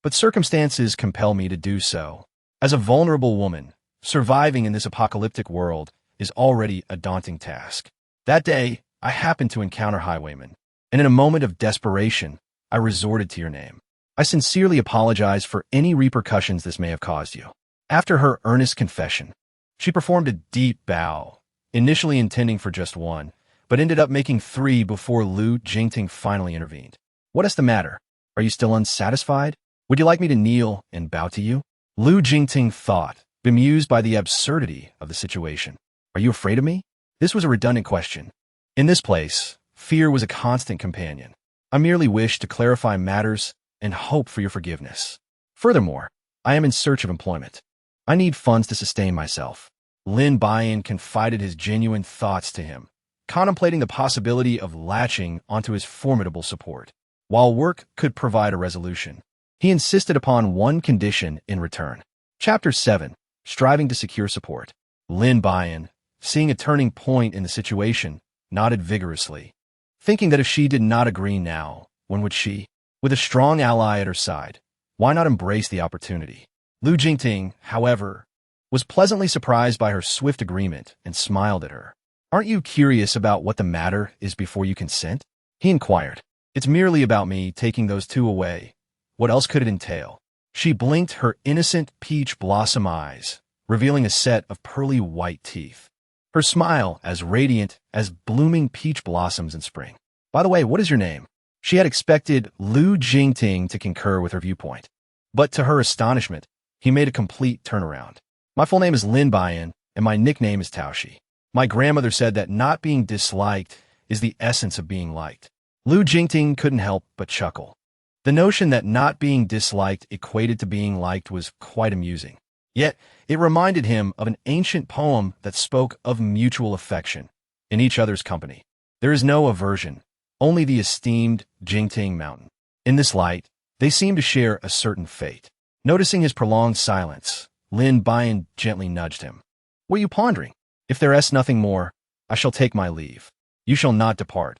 but circumstances compel me to do so. As a vulnerable woman, surviving in this apocalyptic world is already a daunting task. That day, I happened to encounter highwaymen, and in a moment of desperation, I resorted to your name. I sincerely apologize for any repercussions this may have caused you." After her earnest confession, she performed a deep bow, initially intending for just one, but ended up making 3 before Lu Jingting finally intervened. "What is the matter? Are you still unsatisfied? Would you like me to kneel and bow to you?" Lu Jingting thought, bemused by the absurdity of the situation. "Are you afraid of me?" This was a redundant question. In this place, fear was a constant companion. "I merely wish to clarify matters and hope for your forgiveness. Furthermore, I am in search of employment. I need funds to sustain myself." Lin Buyan confided his genuine thoughts to him, contemplating the possibility of latching onto his formidable support. While work could provide a resolution, he insisted upon one condition in return. Chapter 7. Striving to secure support. Lin Buyan, seeing a turning point in the situation, nodded vigorously, thinking that if she did not agree now, when would she? With a strong ally at her side, why not embrace the opportunity? Lu Jingting, however, was pleasantly surprised by her swift agreement and smiled at her. "Aren't you curious about what the matter is before you consent?" he inquired. "It's merely about me taking those 2 away. What else could it entail?" She blinked her innocent peach blossom eyes, revealing a set of pearly white teeth. Her smile as radiant as blooming peach blossoms in spring. "By the way, what is your name?" She had expected Lu Jingting to concur with her viewpoint, but to her astonishment, he made a complete turnaround. "My full name is Lin Buyan, and my nickname is Taoshi. My grandmother said that not being disliked is the essence of being liked." Lu Jingting couldn't help but chuckle. The notion that not being disliked equated to being liked was quite amusing. Yet, it reminded him of an ancient poem that spoke of mutual affection in each other's company. There is no aversion, only the esteemed Jingting Mountain. In this light, they seemed to share a certain fate. Noticing his prolonged silence, Lin Buyan gently nudged him. "What are you pondering? If there is nothing more, I shall take my leave. You shall not depart.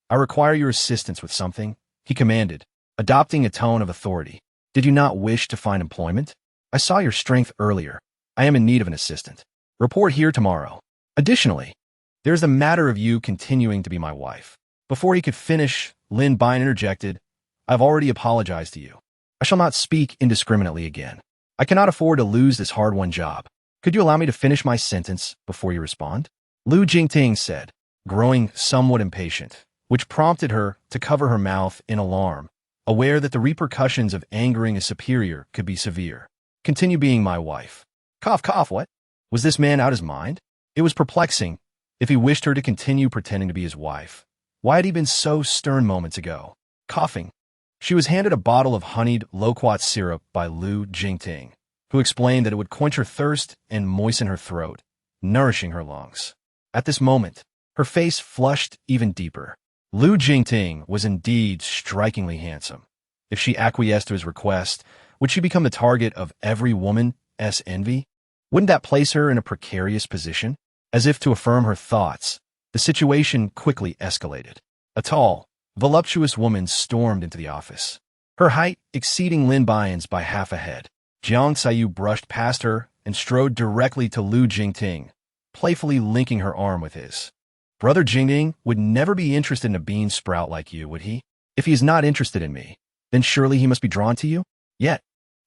I require your assistance with something," he commanded, adopting a tone of authority. "Did you not wish to find employment? I saw your strength earlier. I am in need of an assistant." Report here tomorrow. Additionally, there's the matter of you continuing to be my wife. Before he could finish, Lin Buyan interjected, I've already apologized to you. I shall not speak indiscriminately again. I cannot afford to lose this hard-won job. Could you allow me to finish my sentence before you respond? Lu Jingting said, growing somewhat impatient, which prompted her to cover her mouth in alarm, aware that the repercussions of angering a superior could be severe. Continue being my wife. Cough, cough, what? Was this man out his mind? It was perplexing. If he wished her to continue pretending to be his wife, why had he been so stern moments ago? Coughing. She was handed a bottle of honeyed loquat syrup by Lu Jingting, who explained that it would quench her thirst and moisten her throat, nourishing her lungs. At this moment, her face flushed even deeper. Lu Jingting was indeed strikingly handsome. If she acquiesced to his request, would she become the target of every woman's envy? Wouldn't that place her in a precarious position? As if to affirm her thoughts, the situation quickly escalated. A tall, voluptuous woman stormed into the office, her height exceeding Lin Buyan's by half a head. Jiang Xiyu brushed past her and strode directly to Lu Jingting, playfully linking her arm with his. Brother Jingting would never be interested in a bean sprout like you, would he? If he is not interested in me, then surely he must be drawn to you? Yet,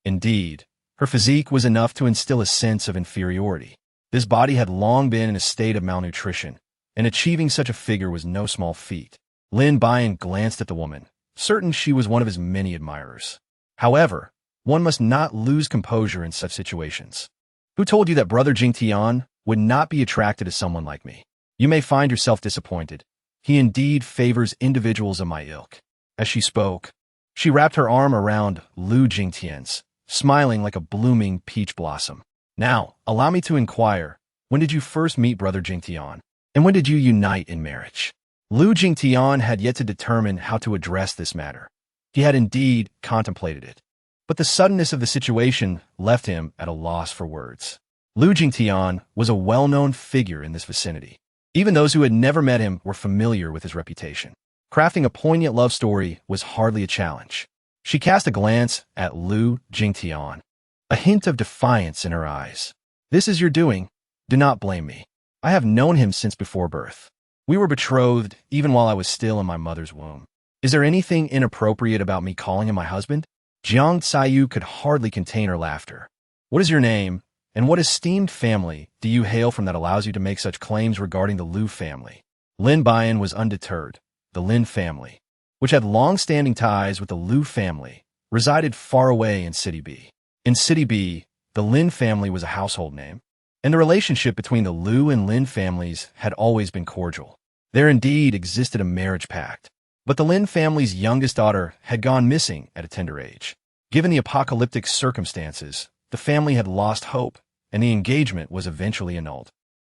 indeed, her physique was enough to instill a sense of inferiority. This body had long been in a state of malnutrition, and achieving such a figure was no small feat. Lin Buyan glanced at the woman, certain she was one of his many admirers. However, one must not lose composure in such situations. Who told you that Brother Jingtian would not be attracted to someone like me? You may find yourself disappointed. He indeed favors individuals of my ilk. As she spoke, she wrapped her arm around Lu Jingtian's, smiling like a blooming peach blossom. Now, allow me to inquire, when did you first meet Brother Jingtian? And when did you unite in marriage? Lu Jingtian had yet to determine how to address this matter. He had indeed contemplated it, but the suddenness of the situation left him at a loss for words. Lu Jingtian was a well-known figure in this vicinity. Even those who had never met him were familiar with his reputation. Crafting a poignant love story was hardly a challenge. She cast a glance at Lu Jingtian, a hint of defiance in her eyes. This is your doing. Do not blame me. I have known him since before birth. We were betrothed even while I was still in my mother's womb. Is there anything inappropriate about me calling him my husband? Jiang Xiyu could hardly contain her laughter. What is your name, and what esteemed family do you hail from that allows you to make such claims regarding the Lu family? Lin Buyan was undeterred. The Lin family, which had long-standing ties with the Lu family, resided far away in City B. In City B, the Lin family was a household name, and the relationship between the Lu and Lin families had always been cordial. There indeed existed a marriage pact, but the Lin family's youngest daughter had gone missing at a tender age. Given the apocalyptic circumstances, the family had lost hope, and the engagement was eventually annulled.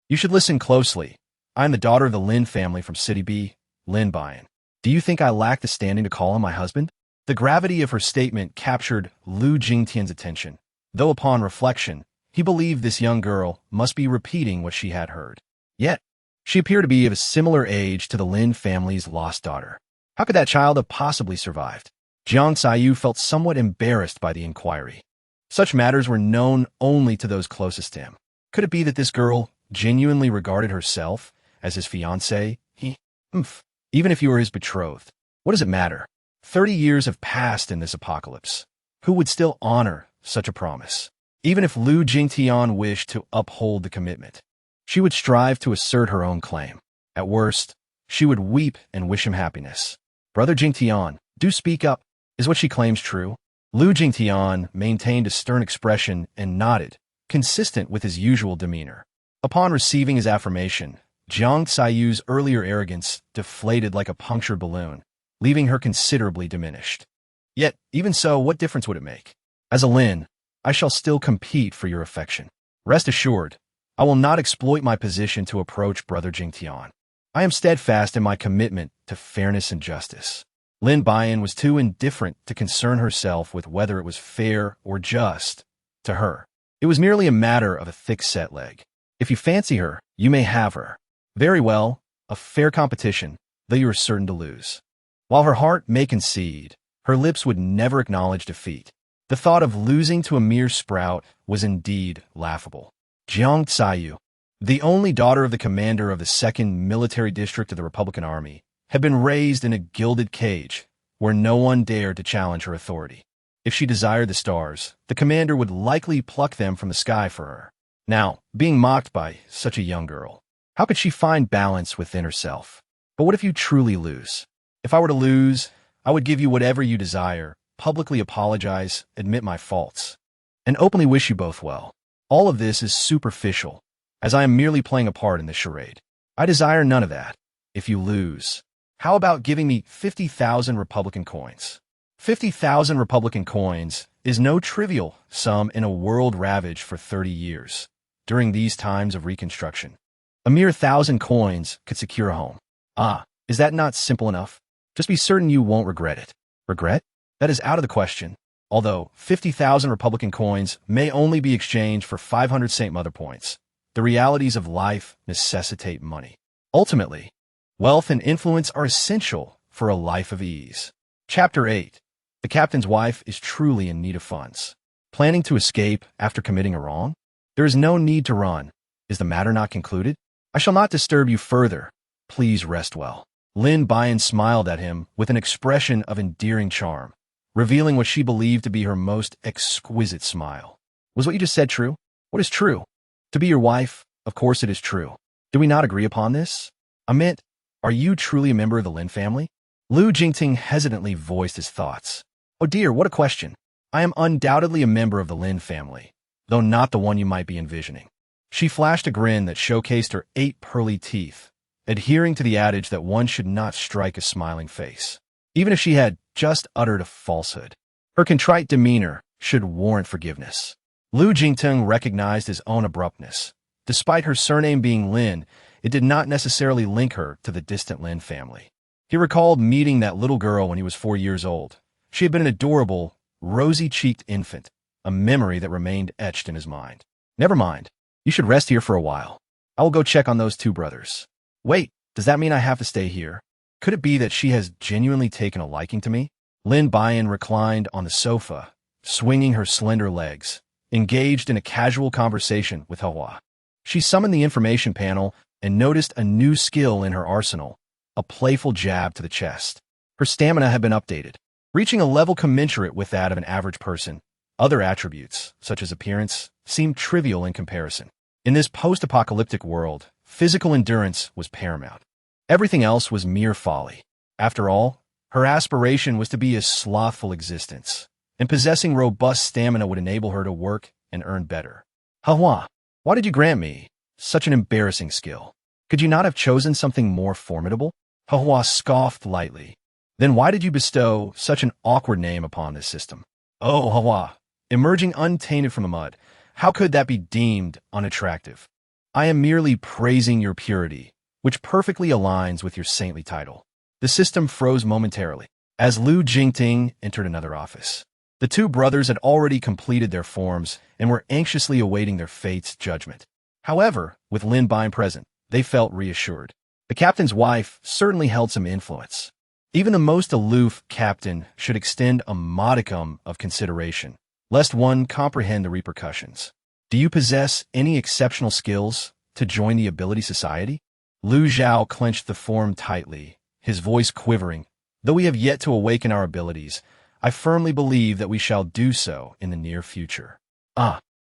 You should listen closely. I am the daughter of the Lin family from City B, Lin Buyan. Do you think I lack the standing to call him my husband? The gravity of her statement captured Lu Jingtian's attention, though upon reflection, he believed this young girl must be repeating what she had heard. Yet, she appeared to be of a similar age to the Lin family's lost daughter. How could that child have possibly survived? Jiang Xiyu felt somewhat embarrassed by the inquiry. Such matters were known only to those closest to him. Could it be that this girl genuinely regarded herself as his fiancée? Even if you were his betrothed, what does it matter? 30 years have passed in this apocalypse. Who would still honor such a promise? Even if Lu Jingtian wished to uphold the commitment, she would strive to assert her own claim. At worst, she would weep and wish him happiness. Brother Jingtian, do speak up. Is what she claims true? Lu Jingtian maintained a stern expression and nodded, consistent with his usual demeanor. Upon receiving his affirmation, Jiang Xiyu's earlier arrogance deflated like a punctured balloon, leaving her considerably diminished. Yet, even so, what difference would it make? As a Lin, I shall still compete for your affection. Rest assured, I will not exploit my position to approach Brother Jingtian. I am steadfast in my commitment to fairness and justice. Lin Buyan was too indifferent to concern herself with whether it was fair or just. To her, it was merely a matter of a thick-set leg. If you fancy her, you may have her. Very well, a fair competition, though you are certain to lose. While her heart may concede, her lips would never acknowledge defeat. The thought of losing to a mere sprout was indeed laughable. Jiang Xiyu, The only daughter of the commander of the 2nd Military District of the Republican Army, had been raised in a gilded cage where no one dared to challenge her authority. If she desired the stars, the commander would likely pluck them from the sky for her. Now, being mocked by such a young girl, how could she find balance within herself? But what if you truly lose? If I were to lose, I would give you whatever you desire, publicly apologize, admit my faults, and openly wish you both well. All of this is superficial, as I am merely playing a part in this charade. I desire none of that. If you lose, how about giving me 50,000 Republican coins? 50,000 Republican coins is no trivial sum in a world ravaged for 30 years. During these times of reconstruction, a mere 1,000 coins could secure a home. Is that not simple enough? Just be certain you won't regret it. Regret? That is out of the question. Although 50,000 Republican coins may only be exchanged for 500 St. Mother points, the realities of life necessitate money. Ultimately, wealth and influence are essential for a life of ease. Chapter 8. The captain's wife is truly in need of funds. Planning to escape after committing a wrong? There is no need to run. Is the matter not concluded? I shall not disturb you further. Please rest well. Lin Buyan smiled at him with an expression of endearing charm, revealing what she believed to be her most exquisite smile. Was what you just said true? What is true? To be your wife, of course it is true. Do we not agree upon this? I meant, are you truly a member of the Lin family? Lu Jingting hesitantly voiced his thoughts. Oh dear, what a question. I am undoubtedly a member of the Lin family, though not the one you might be envisioning. She flashed a grin that showcased her 8 pearly teeth, adhering to the adage that one should not strike a smiling face, even if she had just uttered a falsehood. Her contrite demeanor should warrant forgiveness. Lu Jingting recognized his own abruptness. Despite her surname being Lin, it did not necessarily link her to the distant Lin family. He recalled meeting that little girl when he was 4 years old. She had been an adorable, rosy-cheeked infant, a memory that remained etched in his mind. Never mind. You should rest here for a while. I will go check on those 2 brothers. Wait, does that mean I have to stay here? Could it be that she has genuinely taken a liking to me? Lin Buyan reclined on the sofa, swinging her slender legs, engaged in a casual conversation with Hua. She summoned the information panel and noticed a new skill in her arsenal, a playful jab to the chest. Her stamina had been updated, reaching a level commensurate with that of an average person. Other attributes, such as appearance, seemed trivial in comparison. In this post-apocalyptic world, physical endurance was paramount. Everything else was mere folly. After all, her aspiration was to be a slothful existence, and possessing robust stamina would enable her to work and earn better. Hua, why did you grant me such an embarrassing skill? Could you not have chosen something more formidable? Hua scoffed lightly. Then why did you bestow such an awkward name upon this system? Oh, Hua, emerging untainted from the mud, how could that be deemed unattractive? I am merely praising your purity, which perfectly aligns with your saintly title. The system froze momentarily as Lu Jingting entered another office. The 2 brothers had already completed their forms and were anxiously awaiting their fate's judgment. However, with Lin Buyan present, they felt reassured. The captain's wife certainly held some influence. Even the most aloof captain should extend a modicum of consideration, lest one comprehend the repercussions. Do you possess any exceptional skills to join the Ability Society? Lu Zhao clenched the form tightly, his voice quivering. Though we have yet to awaken our abilities, I firmly believe that we shall do so in the near future.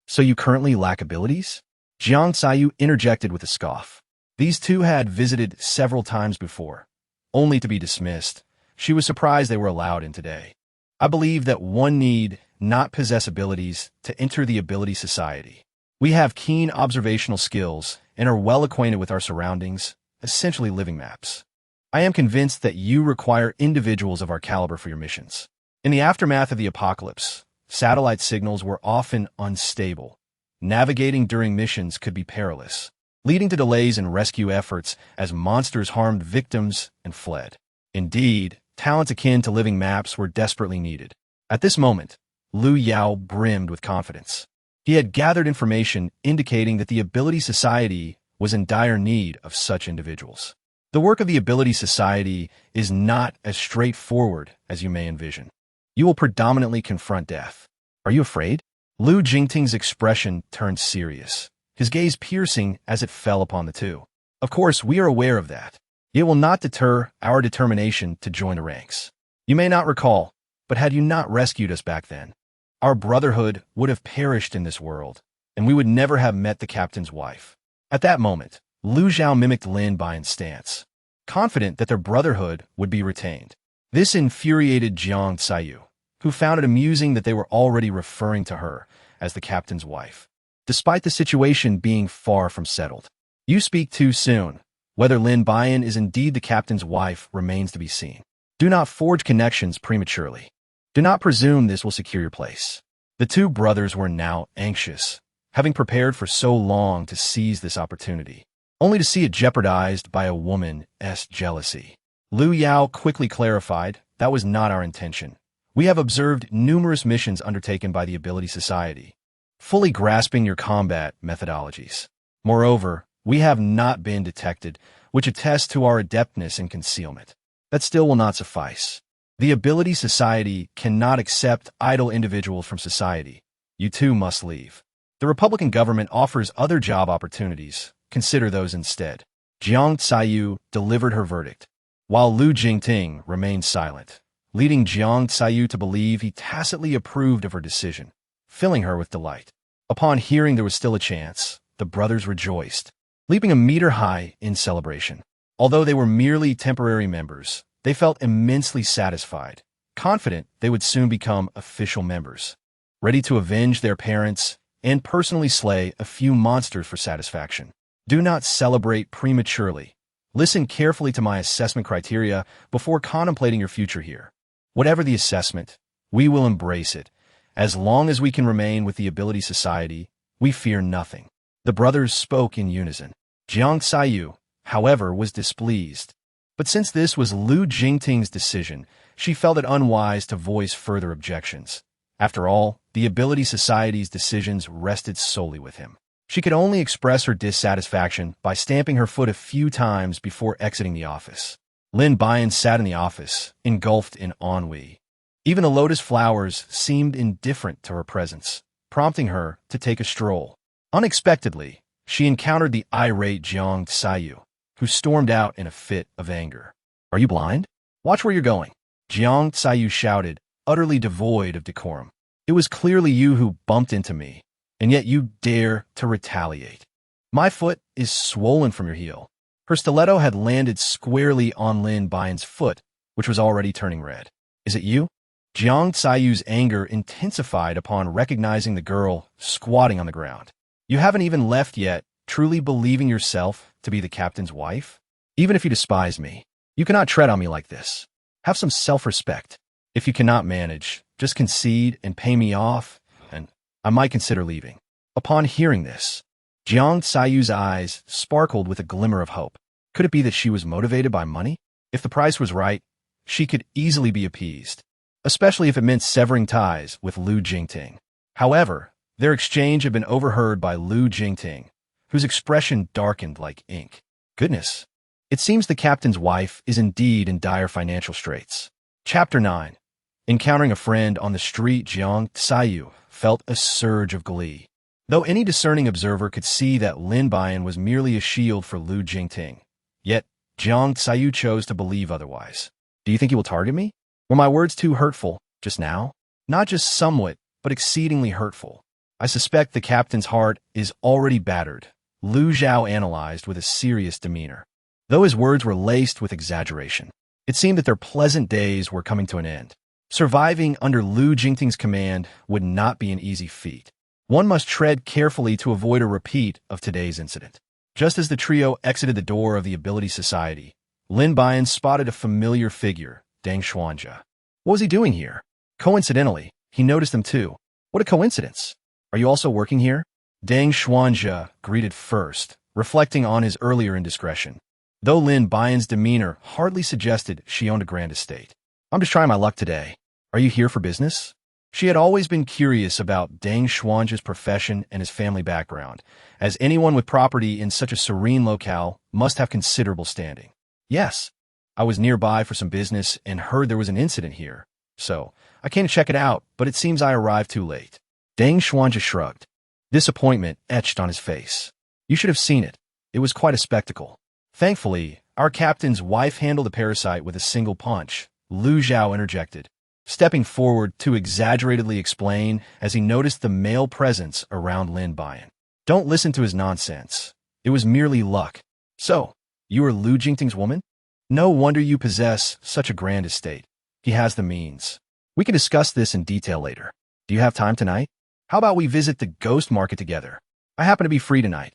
So you currently lack abilities? Jiang Sayu interjected with a scoff. These 2 had visited several times before, only to be dismissed. She was surprised they were allowed in today. I believe that one need not possess abilities to enter the Ability Society. We have keen observational skills and are well acquainted with our surroundings, essentially living maps. I am convinced that you require individuals of our caliber for your missions. In the aftermath of the apocalypse, satellite signals were often unstable. Navigating during missions could be perilous, leading to delays in rescue efforts as monsters harmed victims and fled. Indeed, talents akin to living maps were desperately needed. At this moment, Lu Yao brimmed with confidence. He had gathered information indicating that the Ability Society was in dire need of such individuals. The work of the Ability Society is not as straightforward as you may envision. You will predominantly confront death. Are you afraid? Lu Jingting's expression turned serious, his gaze piercing as it fell upon the two. Of course, we are aware of that. It will not deter our determination to join the ranks. You may not recall, but had you not rescued us back then, our brotherhood would have perished in this world, and we would never have met the captain's wife. At that moment, Lu Zhao mimicked Lin Buyan's stance, confident that their brotherhood would be retained. This infuriated Jiang Tsayu, who found it amusing that they were already referring to her as the captain's wife, despite the situation being far from settled. You speak too soon. Whether Lin Buyan is indeed the captain's wife remains to be seen. Do not forge connections prematurely. Do not presume this will secure your place. The two brothers were now anxious, having prepared for so long to seize this opportunity, only to see it jeopardized by a woman's jealousy. Lu Yao quickly clarified, that was not our intention. We have observed numerous missions undertaken by the Ability Society, fully grasping your combat methodologies. Moreover, we have not been detected, which attests to our adeptness in concealment. That still will not suffice. The Ability Society cannot accept idle individuals from society. You too must leave. The Republican government offers other job opportunities. Consider those instead. Jiang Tsayu delivered her verdict, while Lu Jingting remained silent, leading Jiang Tsayu to believe he tacitly approved of her decision, filling her with delight. Upon hearing there was still a chance, the brothers rejoiced, leaping a meter high in celebration. Although they were merely temporary members, they felt immensely satisfied, confident they would soon become official members, ready to avenge their parents and personally slay a few monsters for satisfaction. Do not celebrate prematurely. Listen carefully to my assessment criteria before contemplating your future here. Whatever the assessment, we will embrace it. As long as we can remain with the Ability Society, we fear nothing. The brothers spoke in unison. Jiang Tsayu, however, was displeased. But since this was Lu Jingting's decision, she felt it unwise to voice further objections. After all, the Ability Society's decisions rested solely with him. She could only express her dissatisfaction by stamping her foot a few times before exiting the office. Lin Buyan sat in the office, engulfed in ennui. Even the lotus flowers seemed indifferent to her presence, prompting her to take a stroll. Unexpectedly, she encountered the irate Jiang Tsayu, who stormed out in a fit of anger. Are you blind? Watch where you're going. Jiang Tsayu shouted, utterly devoid of decorum. It was clearly you who bumped into me, and yet you dare to retaliate. My foot is swollen from your heel. Her stiletto had landed squarely on Lin Buyan's foot, which was already turning red. Is it you? Jiang Tsayu's anger intensified upon recognizing the girl squatting on the ground. You haven't even left yet, truly believing yourself to be the captain's wife? Even if you despise me, you cannot tread on me like this. Have some self-respect. If you cannot manage, just concede and pay me off, and I might consider leaving. Upon hearing this, Jiang Tsayu's eyes sparkled with a glimmer of hope. Could it be that she was motivated by money? If the price was right, she could easily be appeased, especially if it meant severing ties with Lu Jingting. However, their exchange had been overheard by Lu Jingting, whose expression darkened like ink. Goodness, it seems the captain's wife is indeed in dire financial straits. Chapter 9. Encountering a friend on the street, Jiang Tsayu felt a surge of glee. Though any discerning observer could see that Lin Buyan was merely a shield for Lu Jingting, yet Jiang Tsayu chose to believe otherwise. Do you think he will target me? Were my words too hurtful just now? Not just somewhat, but exceedingly hurtful. I suspect the captain's heart is already battered, Lu Zhao analyzed with a serious demeanor. Though his words were laced with exaggeration, it seemed that their pleasant days were coming to an end. Surviving under Lu Jingting's command would not be an easy feat. One must tread carefully to avoid a repeat of today's incident. Just as the trio exited the door of the Ability Society, Lin Buyan spotted a familiar figure, Deng Xuanja. What was he doing here? Coincidentally, he noticed them too. What a coincidence. Are you also working here? Deng Xuanja greeted first, reflecting on his earlier indiscretion. Though Lin Buyan's demeanor hardly suggested she owned a grand estate. I'm just trying my luck today. Are you here for business? She had always been curious about Deng Xuanjia's profession and his family background, as anyone with property in such a serene locale must have considerable standing. Yes, I was nearby for some business and heard there was an incident here, so I came to check it out, but it seems I arrived too late. Deng Xuanja shrugged. Disappointment etched on his face. You should have seen it. It was quite a spectacle. Thankfully, our captain's wife handled the parasite with a single punch, Lu Zhao interjected, stepping forward to exaggeratedly explain as he noticed the male presence around Lin Buyan. Don't listen to his nonsense. It was merely luck. So, you are Lu Jingting's woman? No wonder you possess such a grand estate. He has the means. We can discuss this in detail later. Do you have time tonight? How about we visit the ghost market together? I happen to be free tonight.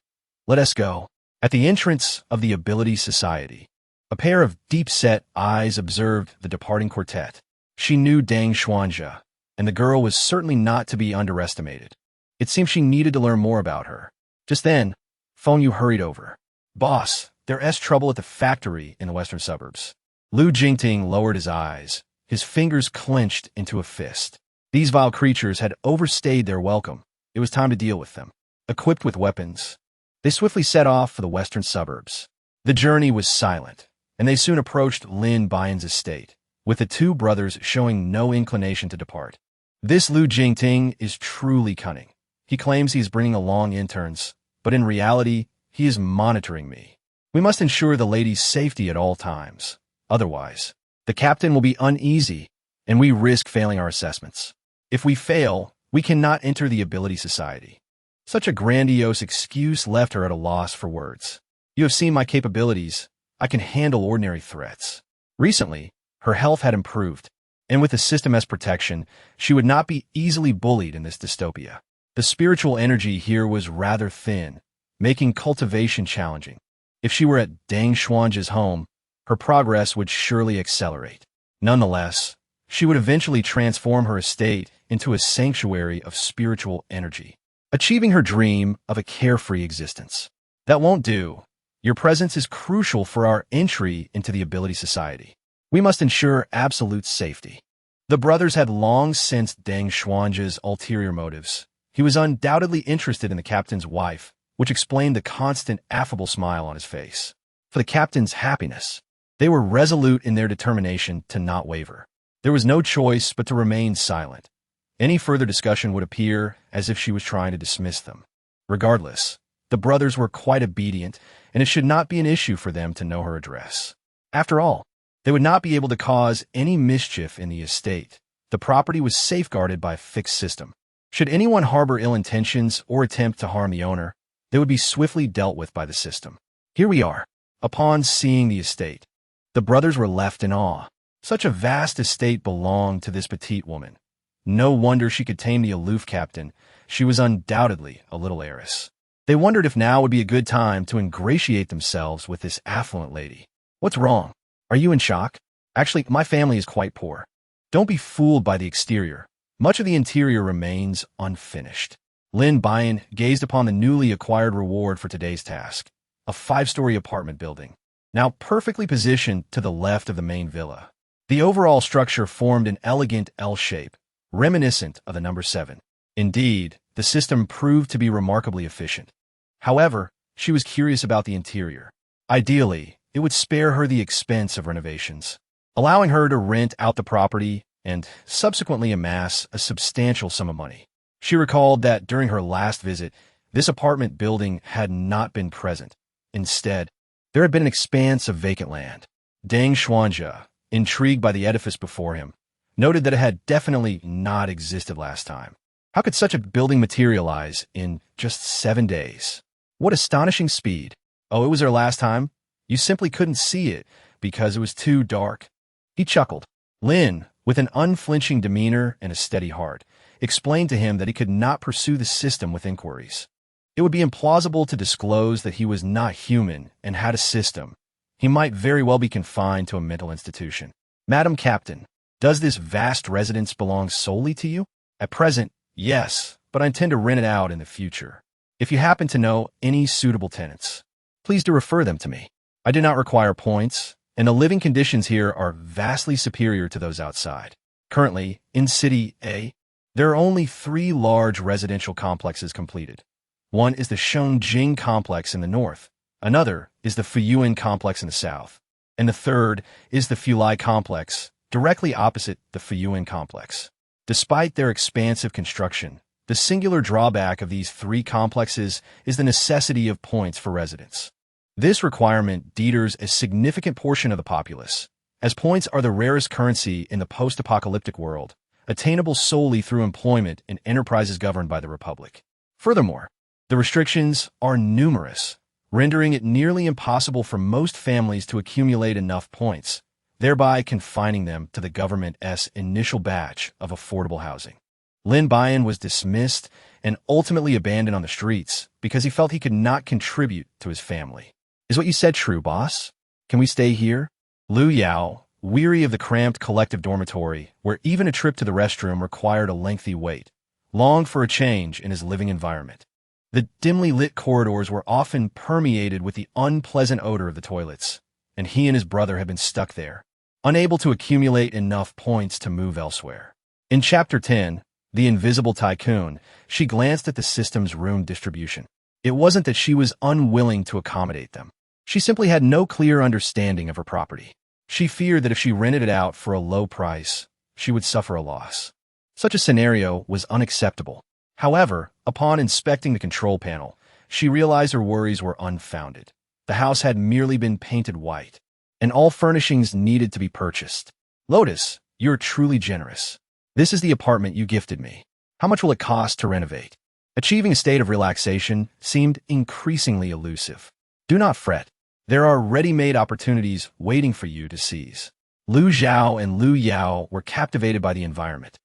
Let us go. At the entrance of the Ability Society, a pair of deep-set eyes observed the departing quartet. She knew Deng Xuanjia, and the girl was certainly not to be underestimated. It seemed she needed to learn more about her. Just then, Feng Yu hurried over. Boss, there's trouble at the factory in the western suburbs. Lu Jingting lowered his eyes, his fingers clenched into a fist. These vile creatures had overstayed their welcome. It was time to deal with them. Equipped with weapons, they swiftly set off for the western suburbs. The journey was silent, and they soon approached Lin Buyan's estate, with the two brothers showing no inclination to depart. This Lu Jingting is truly cunning. He claims he is bringing along interns, but in reality, he is monitoring me. We must ensure the lady's safety at all times. Otherwise, the captain will be uneasy, and we risk failing our assessments. If we fail, we cannot enter the Ability Society. Such a grandiose excuse left her at a loss for words. You have seen my capabilities. I can handle ordinary threats. Recently, her health had improved, and with the system as protection, she would not be easily bullied in this dystopia. The spiritual energy here was rather thin, making cultivation challenging. If she were at Deng Xuanjia's home, her progress would surely accelerate. Nonetheless, she would eventually transform her estate into a sanctuary of spiritual energy, achieving her dream of a carefree existence. That won't do. Your presence is crucial for our entry into the Ability Society. We must ensure absolute safety. The brothers had long sensed Deng Xuanjia's ulterior motives. He was undoubtedly interested in the captain's wife, which explained the constant affable smile on his face. For the captain's happiness, they were resolute in their determination to not waver. There was no choice but to remain silent. Any further discussion would appear as if she was trying to dismiss them. Regardless, the brothers were quite obedient, and it should not be an issue for them to know her address. After all, they would not be able to cause any mischief in the estate. The property was safeguarded by a fixed system. Should anyone harbor ill intentions or attempt to harm the owner, they would be swiftly dealt with by the system. Here we are. Upon seeing the estate, the brothers were left in awe. Such a vast estate belonged to this petite woman. No wonder she could tame the aloof captain. She was undoubtedly a little heiress. They wondered if now would be a good time to ingratiate themselves with this affluent lady. What's wrong? Are you in shock? Actually, my family is quite poor. Don't be fooled by the exterior. Much of the interior remains unfinished. Lin Buyan gazed upon the newly acquired reward for today's task, a 5-story apartment building, now perfectly positioned to the left of the main villa. The overall structure formed an elegant L shape, reminiscent of the number 7. Indeed, the system proved to be remarkably efficient. However, she was curious about the interior. Ideally, it would spare her the expense of renovations, allowing her to rent out the property and subsequently amass a substantial sum of money. She recalled that during her last visit, this apartment building had not been present. Instead, there had been an expanse of vacant land. Deng Xuanjia, intrigued by the edifice before him, noted that it had definitely not existed last time. How could such a building materialize in just 7 days? What astonishing speed. Oh, it was there last time? You simply couldn't see it because it was too dark. He chuckled. Lin, with an unflinching demeanor and a steady heart, explained to him that he could not pursue the system with inquiries. It would be implausible to disclose that he was not human and had a system. He might very well be confined to a mental institution. Madam Captain, does this vast residence belong solely to you? At present, yes, but I intend to rent it out in the future. If you happen to know any suitable tenants, please do refer them to me. I do not require points, and the living conditions here are vastly superior to those outside. Currently, in City A, there are only 3 large residential complexes completed. One is the Shongjing complex in the north, another is the Fuyuan complex in the south, and the third is the Fulai complex, directly opposite the Fuyuan complex. Despite their expansive construction, The singular drawback of these three complexes is the necessity of points for residence. This requirement deters a significant portion of the populace, as points are the rarest currency in the post-apocalyptic world, attainable solely through employment in enterprises governed by the Republic. Furthermore, the restrictions are numerous, rendering it nearly impossible for most families to accumulate enough points, thereby confining them to the government's initial batch of affordable housing. Lin Buyan was dismissed and ultimately abandoned on the streets because he felt he could not contribute to his family. Is what you said true, boss? Can we stay here? Liu Yao, weary of the cramped collective dormitory, where even a trip to the restroom required a lengthy wait, longed for a change in his living environment. The dimly lit corridors were often permeated with the unpleasant odor of the toilets, and he and his brother had been stuck there, unable to accumulate enough points to move elsewhere. In Chapter 10, The Invisible Tycoon, she glanced at the system's room distribution. It wasn't that she was unwilling to accommodate them. She simply had no clear understanding of her property. She feared that if she rented it out for a low price, she would suffer a loss. Such a scenario was unacceptable. However, upon inspecting the control panel, she realized her worries were unfounded. The house had merely been painted white, and all furnishings needed to be purchased. Lotus, you're truly generous. This is the apartment you gifted me. How much will it cost to renovate? Achieving a state of relaxation seemed increasingly elusive. Do not fret. There are ready-made opportunities waiting for you to seize. Liu Zhao and Liu Yao were captivated by the environment.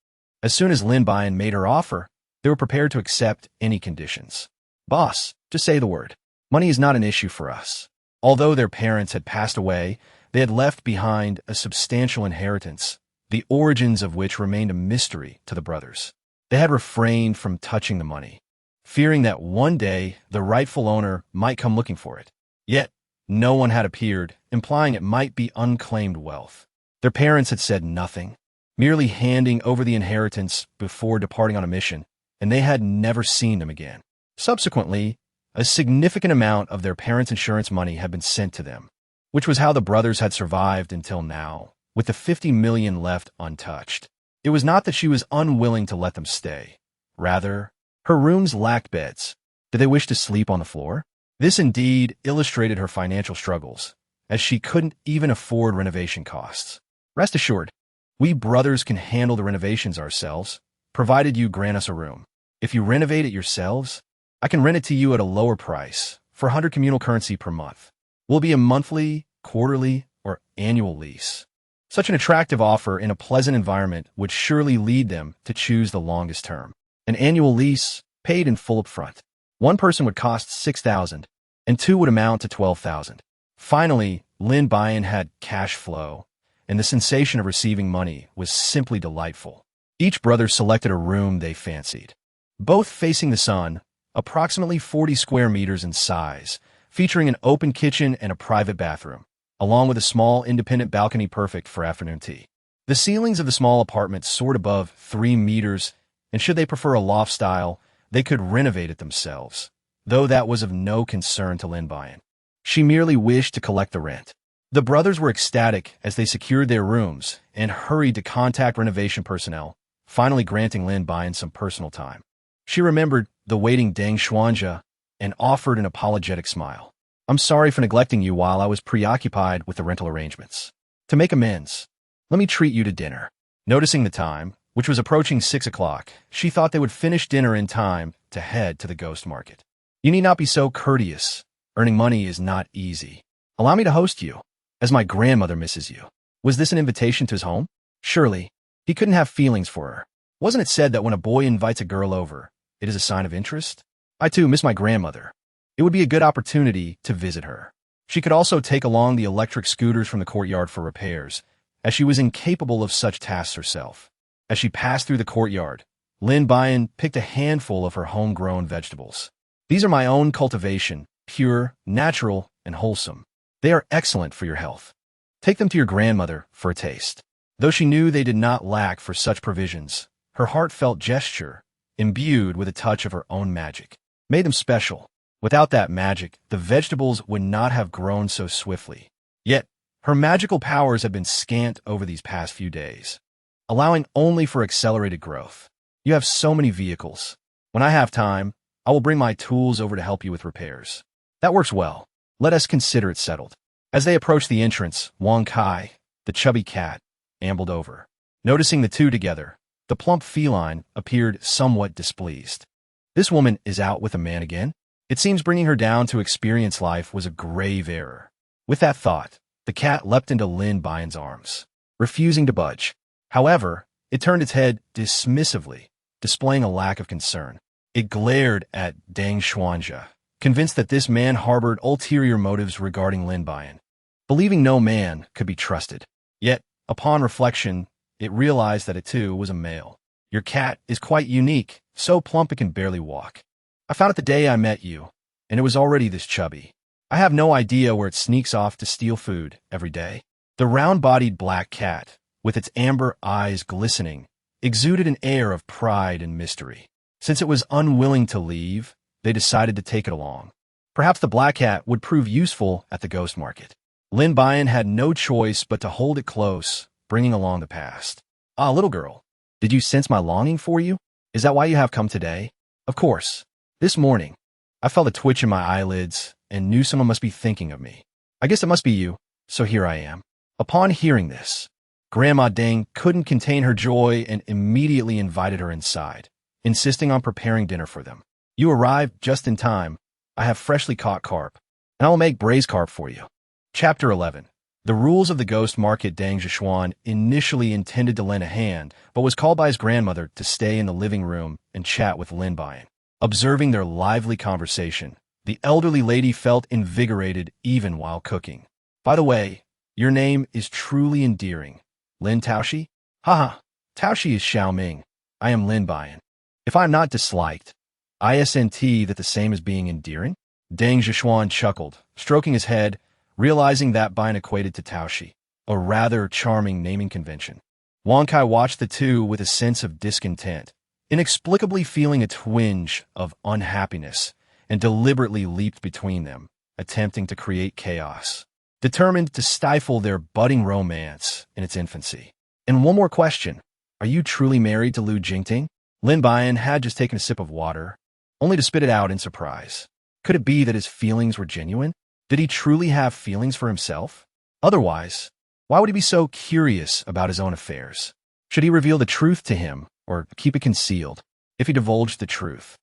As soon as Lin Buyan made her offer, they were prepared to accept any conditions. Boss, just say the word. Money is not an issue for us. Although their parents had passed away, they had left behind a substantial inheritance, the origins of which remained a mystery to the brothers. They had refrained from touching the money, fearing that one day the rightful owner might come looking for it. Yet, no one had appeared, implying it might be unclaimed wealth. Their parents had said nothing, merely handing over the inheritance before departing on a mission, and they had never seen them again. Subsequently, a significant amount of their parents' insurance money had been sent to them, which was how the brothers had survived until now, with the 50 million left untouched. It was not that she was unwilling to let them stay. Rather, her rooms lacked beds. Did they wish to sleep on the floor? This indeed illustrated her financial struggles, as she couldn't even afford renovation costs. Rest assured, we brothers can handle the renovations ourselves, provided you grant us a room. If you renovate it yourselves, I can rent it to you at a lower price, for 100 communal currency per month. Will be a monthly, quarterly, or annual lease. Such an attractive offer in a pleasant environment would surely lead them to choose the longest term. An annual lease, paid in full upfront. One person would cost 6,000, and two would amount to 12,000. Finally, Lin Buyan had cash flow, and the sensation of receiving money was simply delightful. Each brother selected a room they fancied. Both facing the sun, approximately 40 square meters in size, featuring an open kitchen and a private bathroom, along with a small independent balcony perfect for afternoon tea. The ceilings of the small apartment soared above 3 meters, and should they prefer a loft style, they could renovate it themselves, though that was of no concern to Lin Buyan. She merely wished to collect the rent. The brothers were ecstatic as they secured their rooms and hurried to contact renovation personnel, finally granting Lin Buyan some personal time. She remembered the waiting Deng Xuanja and offered an apologetic smile. I'm sorry for neglecting you while I was preoccupied with the rental arrangements. To make amends, let me treat you to dinner. Noticing the time, which was approaching 6 o'clock, she thought they would finish dinner in time to head to the ghost market. You need not be so courteous. Earning money is not easy. Allow me to host you, as my grandmother misses you. Was this an invitation to his home? Surely, he couldn't have feelings for her. Wasn't it said that when a boy invites a girl over, it is a sign of interest? I too miss my grandmother. It would be a good opportunity to visit her. She could also take along the electric scooters from the courtyard for repairs, as she was incapable of such tasks herself. As she passed through the courtyard, Lin Buyan picked a handful of her homegrown vegetables. These are my own cultivation, pure, natural, and wholesome. They are excellent for your health. Take them to your grandmother for a taste. Though she knew they did not lack for such provisions, her heartfelt gesture, imbued with a touch of her own magic, made them special. Without that magic, the vegetables would not have grown so swiftly. Yet, her magical powers have been scant over these past few days, allowing only for accelerated growth. You have so many vehicles. When I have time, I will bring my tools over to help you with repairs. That works well. Let us consider it settled. As they approached the entrance, Wang Kai, the chubby cat, ambled over. Noticing the two together, the plump feline appeared somewhat displeased. This woman is out with a man again? It seems bringing her down to experience life was a grave error. With that thought, the cat leapt into Lin Buyan's arms, refusing to budge. However, it turned its head dismissively, displaying a lack of concern. It glared at Deng Xuanja, convinced that this man harbored ulterior motives regarding Lin Buyan, believing no man could be trusted. Yet, upon reflection, it realized that it too was a male. Your cat is quite unique, so plump it can barely walk. I found it the day I met you, and it was already this chubby. I have no idea where it sneaks off to steal food every day. The round-bodied black cat, with its amber eyes glistening, exuded an air of pride and mystery. Since it was unwilling to leave, they decided to take it along. Perhaps the black cat would prove useful at the ghost market. Lin Buyan had no choice but to hold it close, bringing along the past. Ah, little girl, did you sense my longing for you? Is that why you have come today? Of course. This morning, I felt a twitch in my eyelids and knew someone must be thinking of me. I guess it must be you, so here I am. Upon hearing this, Grandma Deng couldn't contain her joy and immediately invited her inside, insisting on preparing dinner for them. You arrived just in time. I have freshly caught carp, and I will make braised carp for you. Chapter 11. The rules of the ghost market. Deng Zhishuan initially intended to lend a hand, but was called by his grandmother to stay in the living room and chat with Lin Buyan. Observing their lively conversation, the elderly lady felt invigorated even while cooking. By the way, your name is truly endearing. Lin Taoshi? Haha, Taoshi is Xiaoming. I am Lin Buyan. If I am not disliked, isn't that the same as being endearing? Deng Zhishuan chuckled, stroking his head, realizing that Buyan equated to Taoshi, a rather charming naming convention. Wang Kai watched the two with a sense of discontent, inexplicably feeling a twinge of unhappiness, and deliberately leaped between them, attempting to create chaos, determined to stifle their budding romance in its infancy. And one more question. Are you truly married to Lu Jingting? Lin Buyan had just taken a sip of water, only to spit it out in surprise. Could it be that his feelings were genuine? Did he truly have feelings for himself? Otherwise, why would he be so curious about his own affairs? Should he reveal the truth to him, or keep it concealed? If he divulged the truth,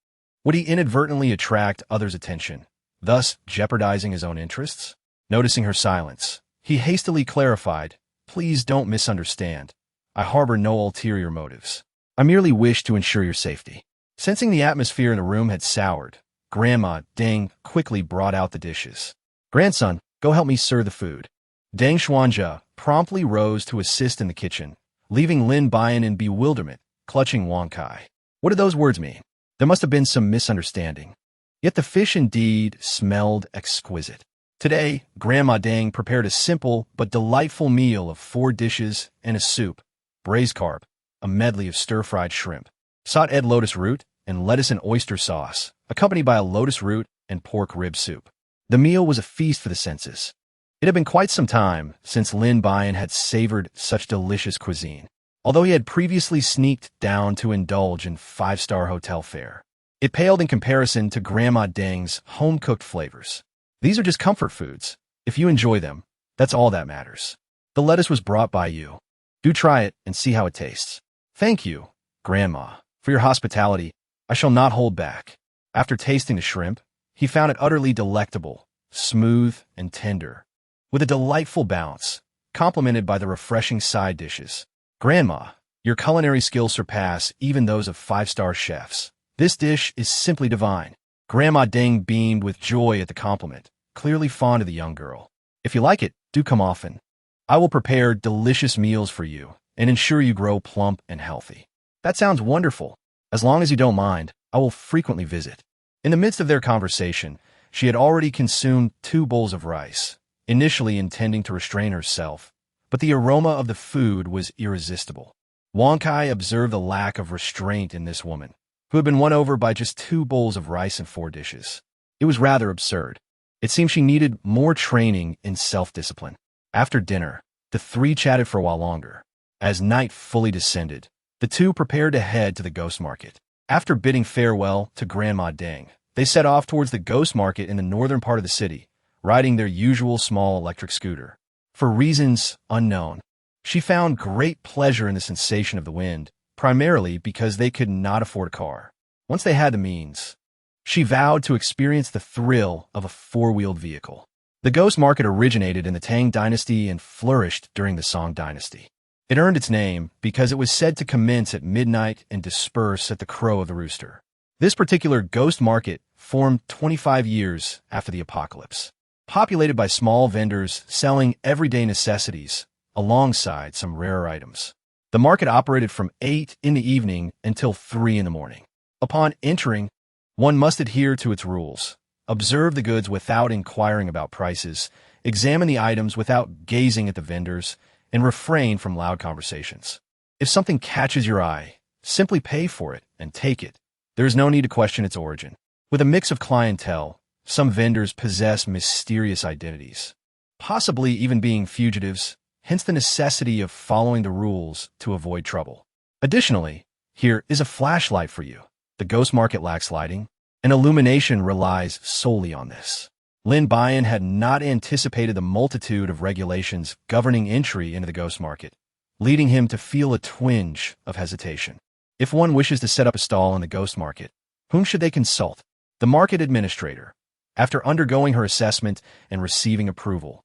would he inadvertently attract others' attention, thus jeopardizing his own interests? Noticing her silence, he hastily clarified, "Please don't misunderstand. I harbor no ulterior motives. I merely wish to ensure your safety." Sensing the atmosphere in the room had soured, Grandma Deng quickly brought out the dishes. "Grandson, go help me serve the food." Deng Xuanja promptly rose to assist in the kitchen, leaving Lin Buyan in bewilderment, clutching Wang Kai. What did those words mean? There must have been some misunderstanding. Yet the fish indeed smelled exquisite. Today, Grandma Deng prepared a simple but delightful meal of 4 dishes and a soup, braised carp, a medley of stir-fried shrimp, sauteed lotus root, and lettuce and oyster sauce, accompanied by a lotus root and pork rib soup. The meal was a feast for the senses. It had been quite some time since Lin Buyan had savored such delicious cuisine, although he had previously sneaked down to indulge in 5-star hotel fare. It paled in comparison to Grandma Deng's home-cooked flavors. These are just comfort foods. If you enjoy them, that's all that matters. The lettuce was brought by you. Do try it and see how it tastes. Thank you, Grandma, for your hospitality. I shall not hold back. After tasting the shrimp, he found it utterly delectable, smooth and tender, with a delightful bounce, complemented by the refreshing side dishes. Grandma, your culinary skills surpass even those of 5-star chefs. This dish is simply divine. Grandma Deng beamed with joy at the compliment, clearly fond of the young girl. If you like it, do come often. I will prepare delicious meals for you and ensure you grow plump and healthy. That sounds wonderful. As long as you don't mind, I will frequently visit. In the midst of their conversation, she had already consumed 2 bowls of rice, initially intending to restrain herself, but the aroma of the food was irresistible. Wang Kai observed the lack of restraint in this woman, who had been won over by just 2 bowls of rice and 4 dishes. It was rather absurd. It seemed she needed more training in self-discipline. After dinner, the 3 chatted for a while longer. As night fully descended, the 2 prepared to head to the ghost market. After bidding farewell to Grandma Deng, they set off towards the ghost market in the northern part of the city, riding their usual small electric scooter. For reasons unknown, she found great pleasure in the sensation of the wind, primarily because they could not afford a car. Once they had the means, she vowed to experience the thrill of a four-wheeled vehicle. The ghost market originated in the Tang dynasty and flourished during the Song dynasty. It earned its name because it was said to commence at midnight and disperse at the crow of the rooster. This particular ghost market formed 25 years after the apocalypse, populated by small vendors selling everyday necessities alongside some rarer items. The market operated from 8 in the evening until 3 in the morning. Upon entering, one must adhere to its rules, observe the goods without inquiring about prices, examine the items without gazing at the vendors, and refrain from loud conversations. If something catches your eye, simply pay for it and take it. There is no need to question its origin. With a mix of clientele, some vendors possess mysterious identities, possibly even being fugitives, hence the necessity of following the rules to avoid trouble. Additionally, here is a flashlight for you. The ghost market lacks lighting, and illumination relies solely on this. Lin Buyan had not anticipated the multitude of regulations governing entry into the ghost market, leading him to feel a twinge of hesitation. If one wishes to set up a stall in the ghost market, whom should they consult? The market administrator. After undergoing her assessment and receiving approval,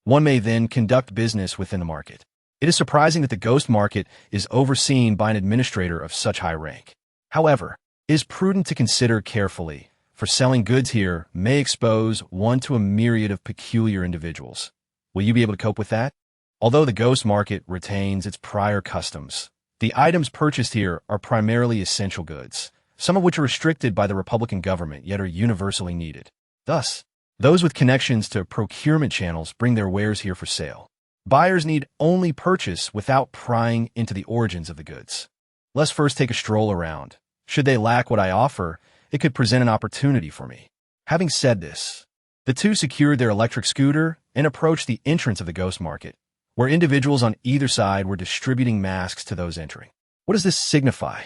one may then conduct business within the market. It is surprising that the ghost market is overseen by an administrator of such high rank. However, it is prudent to consider carefully, for selling goods here may expose one to a myriad of peculiar individuals. Will you be able to cope with that? Although the ghost market retains its prior customs, the items purchased here are primarily essential goods, some of which are restricted by the Republican government yet are universally needed. Thus, those with connections to procurement channels bring their wares here for sale. Buyers need only purchase without prying into the origins of the goods. Let's first take a stroll around. Should they lack what I offer, it could present an opportunity for me. Having said this, the two secured their electric scooter and approached the entrance of the ghost market, where individuals on either side were distributing masks to those entering. What does this signify?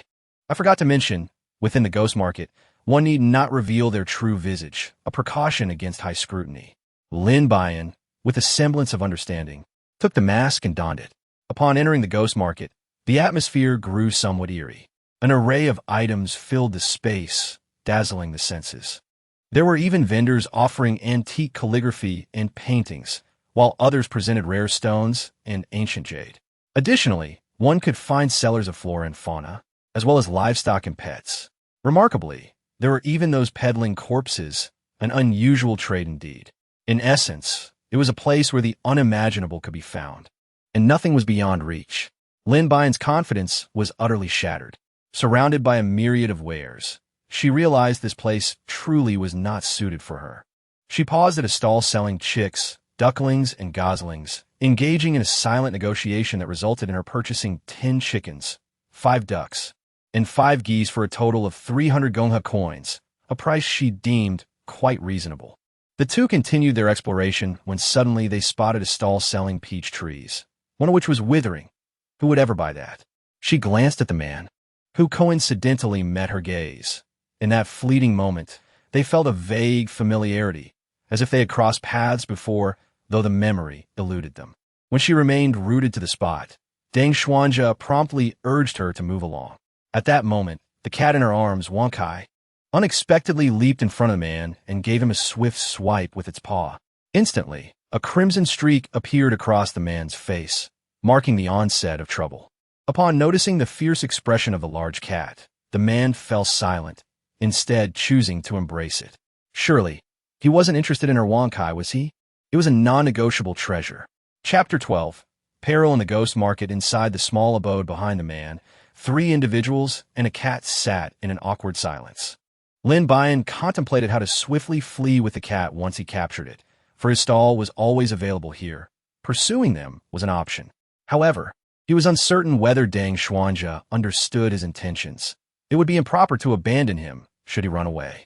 I forgot to mention, within the ghost market, one need not reveal their true visage, a precaution against high scrutiny. Lin Buyan, with a semblance of understanding, took the mask and donned it. Upon entering the ghost market, the atmosphere grew somewhat eerie. An array of items filled the space, dazzling the senses. There were even vendors offering antique calligraphy and paintings, while others presented rare stones and ancient jade. Additionally, one could find sellers of flora and fauna, as well as livestock and pets. Remarkably, there were even those peddling corpses, an unusual trade indeed. In essence, it was a place where the unimaginable could be found, and nothing was beyond reach. Lin Buyan's confidence was utterly shattered. Surrounded by a myriad of wares, she realized this place truly was not suited for her. She paused at a stall selling chicks, ducklings, and goslings, engaging in a silent negotiation that resulted in her purchasing 10 chickens, 5 ducks, and 5 geese for a total of 300 gongha coins, a price she deemed quite reasonable. The two continued their exploration when suddenly they spotted a stall selling peach trees, one of which was withering. Who would ever buy that? She glanced at the man, who coincidentally met her gaze. In that fleeting moment, they felt a vague familiarity, as if they had crossed paths before, though the memory eluded them. When she remained rooted to the spot, Deng Xuanja promptly urged her to move along. At that moment, the cat in her arms, Wankai, unexpectedly leaped in front of the man and gave him a swift swipe with its paw. Instantly, a crimson streak appeared across the man's face, marking the onset of trouble. Upon noticing the fierce expression of the large cat, the man fell silent, instead choosing to embrace it. Surely, he wasn't interested in her Wankai, was he? It was a non-negotiable treasure. Chapter 12. Peril in the ghost market. Inside the small abode behind the man, 3 individuals and a cat sat in an awkward silence. Lin Buyan contemplated how to swiftly flee with the cat once he captured it, for his stall was always available here. Pursuing them was an option. However, he was uncertain whether Deng Xuanja understood his intentions. It would be improper to abandon him should he run away.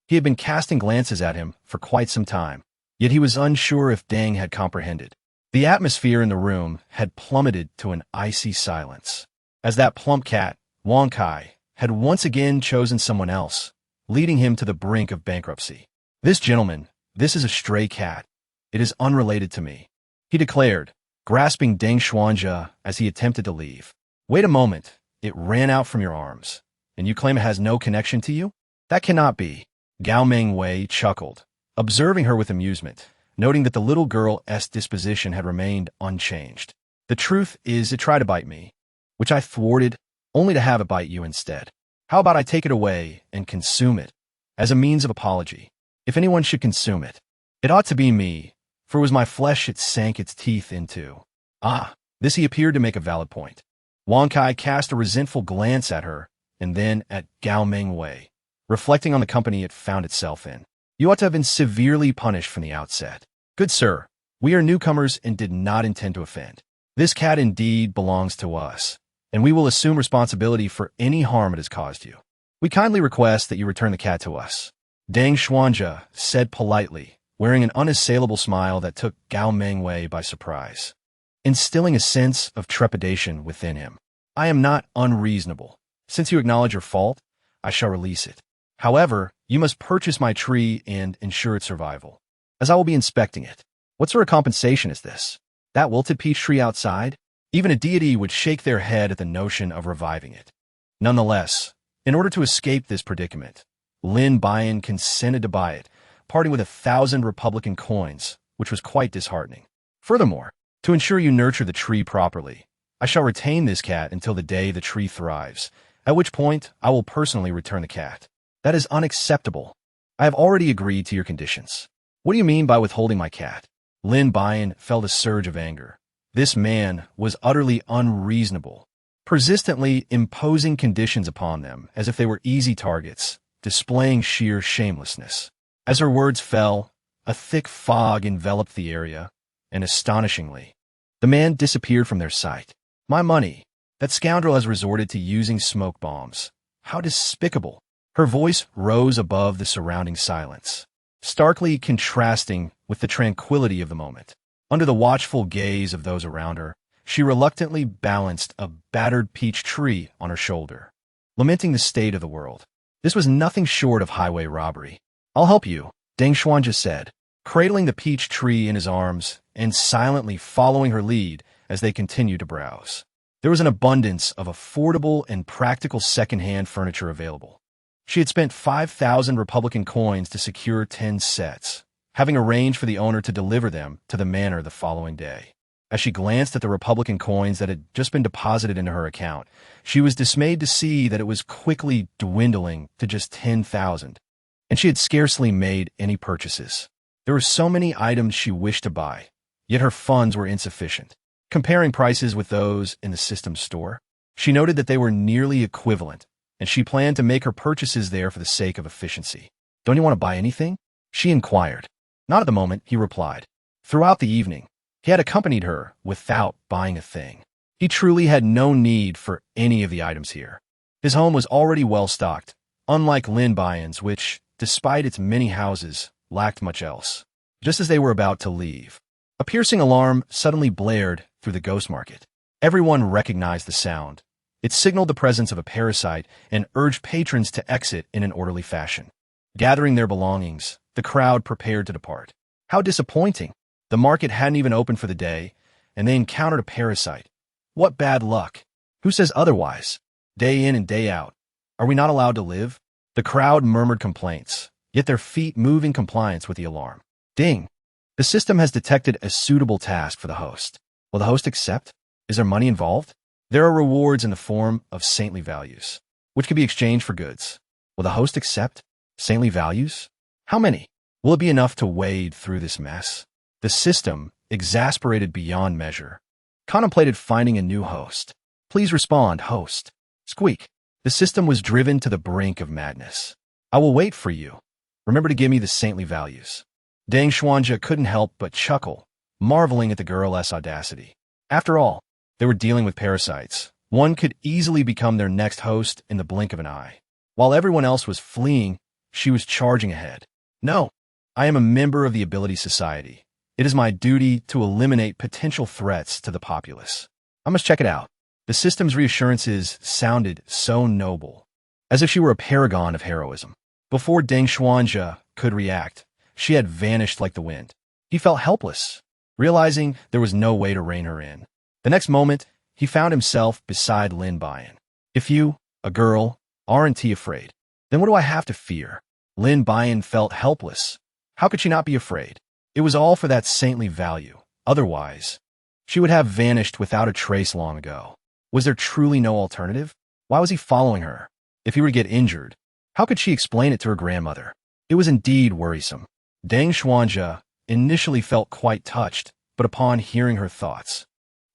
He had been casting glances at him for quite some time, yet he was unsure if Deng had comprehended. The atmosphere in the room had plummeted to an icy silence, as that plump cat, Wankai, had once again chosen someone else, leading him to the brink of bankruptcy. This gentleman, this is a stray cat. It is unrelated to me, he declared, grasping Deng Xuanzhe as he attempted to leave. Wait a moment, it ran out from your arms, and you claim it has no connection to you? That cannot be. Gao Mengwei chuckled, observing her with amusement, noting that the little girl's disposition had remained unchanged. The truth is it tried to bite me, which I thwarted, only to have it bite you instead. How about I take it away and consume it, as a means of apology? If anyone should consume it, it ought to be me, for it was my flesh it sank its teeth into. Ah, this he appeared to make a valid point. Wang Kai cast a resentful glance at her, and then at Gao Mengwei, reflecting on the company it found itself in. You ought to have been severely punished from the outset. Good sir, we are newcomers and did not intend to offend. This cat indeed belongs to us, and we will assume responsibility for any harm it has caused you. We kindly request that you return the cat to us. Deng Xuanzhe said politely, wearing an unassailable smile that took Gao Mengwei by surprise, instilling a sense of trepidation within him. I am not unreasonable. Since you acknowledge your fault, I shall release it. However, you must purchase my tree and ensure its survival, as I will be inspecting it. What sort of compensation is this? That wilted peach tree outside? Even a deity would shake their head at the notion of reviving it. Nonetheless, in order to escape this predicament, Lin Buyan consented to buy it, parting with 1,000 Republican coins, which was quite disheartening. Furthermore, to ensure you nurture the tree properly, I shall retain this cat until the day the tree thrives, at which point I will personally return the cat. That is unacceptable. I have already agreed to your conditions. What do you mean by withholding my cat? Lin Buyan felt a surge of anger. This man was utterly unreasonable, persistently imposing conditions upon them as if they were easy targets, displaying sheer shamelessness. As her words fell, a thick fog enveloped the area, and astonishingly, the man disappeared from their sight. My money! That scoundrel has resorted to using smoke bombs. How despicable! Her voice rose above the surrounding silence, starkly contrasting with the tranquility of the moment. Under the watchful gaze of those around her, she reluctantly balanced a battered peach tree on her shoulder, lamenting the state of the world. This was nothing short of highway robbery. I'll help you, Deng Xuanzhe said, cradling the peach tree in his arms and silently following her lead as they continued to browse. There was an abundance of affordable and practical second-hand furniture available. She had spent 5,000 Republican coins to secure 10 sets, having arranged for the owner to deliver them to the manor the following day. As she glanced at the Republican coins that had just been deposited into her account, she was dismayed to see that it was quickly dwindling to just 10,000, and she had scarcely made any purchases. There were so many items she wished to buy, yet her funds were insufficient. Comparing prices with those in the system store, she noted that they were nearly equivalent, and she planned to make her purchases there for the sake of efficiency. Don't you want to buy anything? She inquired. Not at the moment, he replied. Throughout the evening, he had accompanied her without buying a thing. He truly had no need for any of the items here. His home was already well stocked, unlike Lin Buyan's, which, despite its many houses, lacked much else. Just as they were about to leave, a piercing alarm suddenly blared through the ghost market. Everyone recognized the sound. It signaled the presence of a parasite and urged patrons to exit in an orderly fashion. Gathering their belongings, the crowd prepared to depart. How disappointing! The market hadn't even opened for the day, and they encountered a parasite. What bad luck! Who says otherwise? Day in and day out. Are we not allowed to live? The crowd murmured complaints, yet their feet moved in compliance with the alarm. Ding! The system has detected a suitable task for the host. Will the host accept? Is there money involved? There are rewards in the form of saintly values, which can be exchanged for goods. Will the host accept? Saintly values? How many? Will it be enough to wade through this mess? The system, exasperated beyond measure, contemplated finding a new host. Please respond, host. Squeak. The system was driven to the brink of madness. I will wait for you. Remember to give me the saintly values. Deng Xuanzhe couldn't help but chuckle, marveling at the girl's audacity. After all, they were dealing with parasites. One could easily become their next host in the blink of an eye. While everyone else was fleeing, she was charging ahead. No, I am a member of the Ability Society. It is my duty to eliminate potential threats to the populace. I must check it out. The system's reassurances sounded so noble. as if she were a paragon of heroism. Before Deng Xuanzhe could react, she had vanished like the wind. He felt helpless, realizing there was no way to rein her in. The next moment, he found himself beside Lin Buyan. If you, a girl, aren't afraid, then what do I have to fear? Lin Buyan felt helpless. How could she not be afraid? It was all for that saintly value. Otherwise, she would have vanished without a trace long ago. Was there truly no alternative? Why was he following her? If he were to get injured, how could she explain it to her grandmother? It was indeed worrisome. Deng Xuanzhe initially felt quite touched, but upon hearing her thoughts,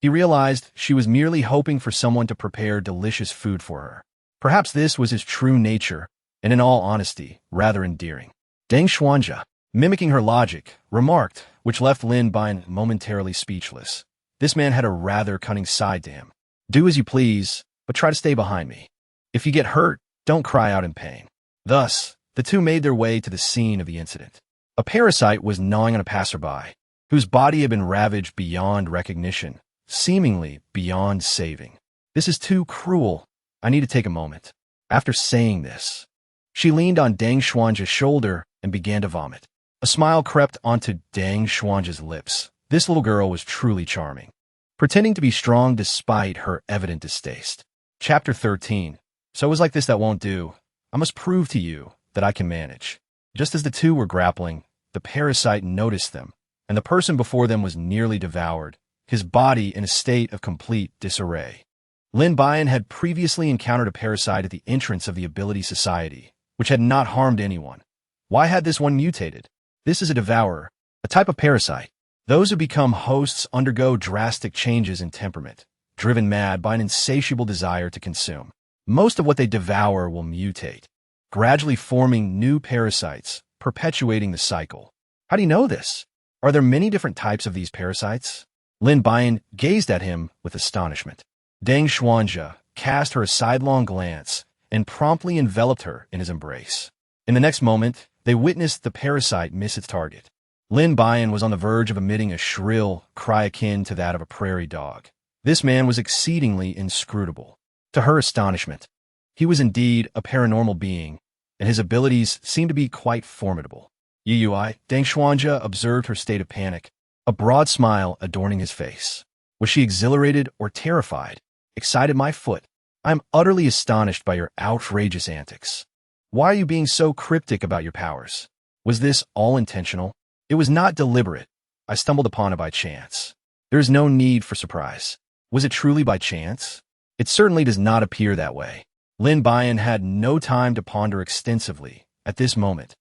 he realized she was merely hoping for someone to prepare delicious food for her. Perhaps this was his true nature, and in all honesty, rather endearing. Deng Xuanzhe, mimicking her logic, remarked, which left Lin Buyan momentarily speechless. This man had a rather cunning side to him. Do as you please, but try to stay behind me. If you get hurt, don't cry out in pain. Thus, the two made their way to the scene of the incident. A parasite was gnawing on a passerby, whose body had been ravaged beyond recognition, seemingly beyond saving. This is too cruel. I need to take a moment. After saying this, she leaned on Deng Xuanzhe's shoulder and began to vomit. A smile crept onto Deng Xuanzhe's lips. This little girl was truly charming, pretending to be strong despite her evident distaste. Chapter 13. So it was like this that won't do. I must prove to you that I can manage. Just as the two were grappling, the parasite noticed them, and the person before them was nearly devoured, his body in a state of complete disarray. Lin Buyan had previously encountered a parasite at the entrance of the Ability Society, which had not harmed anyone. Why had this one mutated? This is a devourer, a type of parasite. Those who become hosts undergo drastic changes in temperament, driven mad by an insatiable desire to consume. Most of what they devour will mutate, gradually forming new parasites, perpetuating the cycle. How do you know this? Are there many different types of these parasites? Lin Buyan gazed at him with astonishment. Deng Xuanzhe cast her a sidelong glance and promptly enveloped her in his embrace. In the next moment, they witnessed the parasite miss its target. Lin Buyan was on the verge of emitting a shrill cry akin to that of a prairie dog. This man was exceedingly inscrutable. To her astonishment, he was indeed a paranormal being, and his abilities seemed to be quite formidable. Yui, Deng Xuanzhe observed her state of panic, a broad smile adorning his face. Was she exhilarated or terrified? Excited my foot. I am utterly astonished by your outrageous antics. Why are you being so cryptic about your powers? Was this all intentional? It was not deliberate. I stumbled upon it by chance. There is no need for surprise. Was it truly by chance? It certainly does not appear that way. Lin Buyan had no time to ponder extensively. At this moment,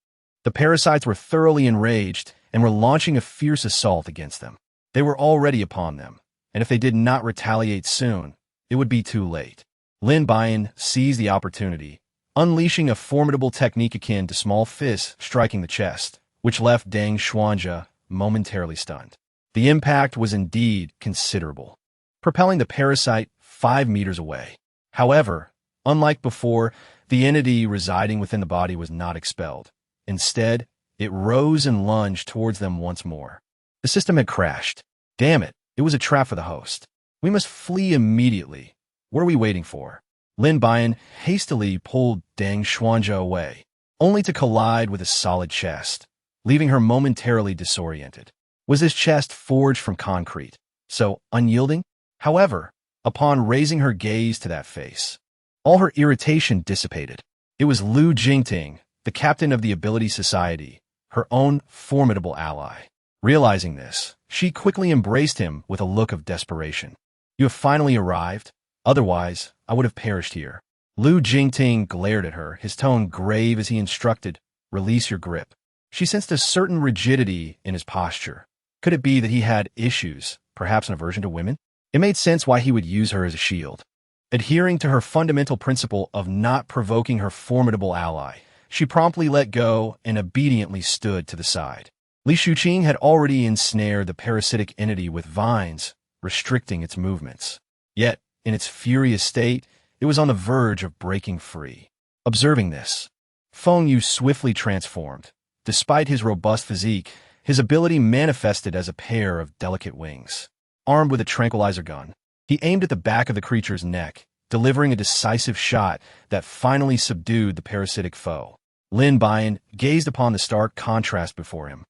the parasites were thoroughly enraged and were launching a fierce assault against them. They were already upon them, and if they did not retaliate soon, it would be too late. Lin Buyan seized the opportunity, unleashing a formidable technique akin to small fists striking the chest, which left Deng Xuanzhe momentarily stunned. The impact was indeed considerable, propelling the parasite 5 meters away. However, unlike before, the entity residing within the body was not expelled. Instead, it rose and lunged towards them once more. The system had crashed. Damn it, it was a trap for the host. We must flee immediately. What are we waiting for? Lin Buyan hastily pulled Deng Xuanzhe away, only to collide with a solid chest, leaving her momentarily disoriented. Was this chest forged from concrete, so unyielding? However, upon raising her gaze to that face, all her irritation dissipated. It was Lu Jingting, the captain of the Ability Society, her own formidable ally. Realizing this, she quickly embraced him with a look of desperation. You have finally arrived. Otherwise, I would have perished here. Lu Jingting glared at her, his tone grave as he instructed, release your grip. She sensed a certain rigidity in his posture. Could it be that he had issues, perhaps an aversion to women? It made sense why he would use her as a shield. Adhering to her fundamental principle of not provoking her formidable ally, she promptly let go and obediently stood to the side. Li Shuqing had already ensnared the parasitic entity with vines, restricting its movements. Yet, in its furious state, it was on the verge of breaking free. Observing this, Feng Yu swiftly transformed. Despite his robust physique, his ability manifested as a pair of delicate wings. Armed with a tranquilizer gun, he aimed at the back of the creature's neck, delivering a decisive shot that finally subdued the parasitic foe. Lin Buyan gazed upon the stark contrast before him,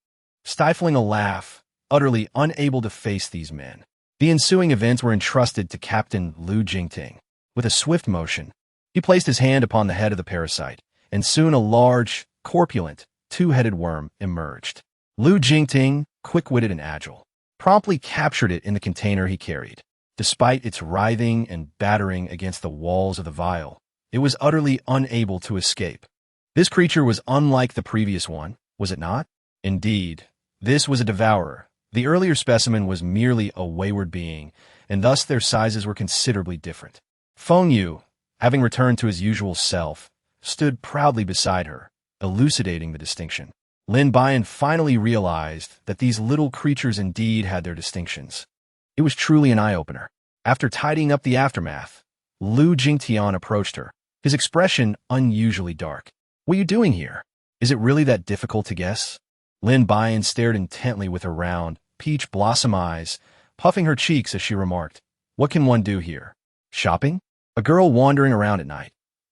stifling a laugh, utterly unable to face these men. The ensuing events were entrusted to Captain Lu Jingting. With a swift motion, he placed his hand upon the head of the parasite, and soon a large, corpulent, two-headed worm emerged. Lu Jingting, quick-witted and agile, promptly captured it in the container he carried. Despite its writhing and battering against the walls of the vial, it was utterly unable to escape. This creature was unlike the previous one, was it not? Indeed, this was a devourer. The earlier specimen was merely a wayward being, and thus their sizes were considerably different. Feng Yu, having returned to his usual self, stood proudly beside her, elucidating the distinction. Lin Buyan finally realized that these little creatures indeed had their distinctions. It was truly an eye-opener. After tidying up the aftermath, Lu Jingtian approached her, his expression unusually dark. "What are you doing here? Is it really that difficult to guess?" Lin Buyan stared intently with her round, peach blossom eyes, puffing her cheeks as she remarked, "What can one do here? Shopping? A girl wandering around at night.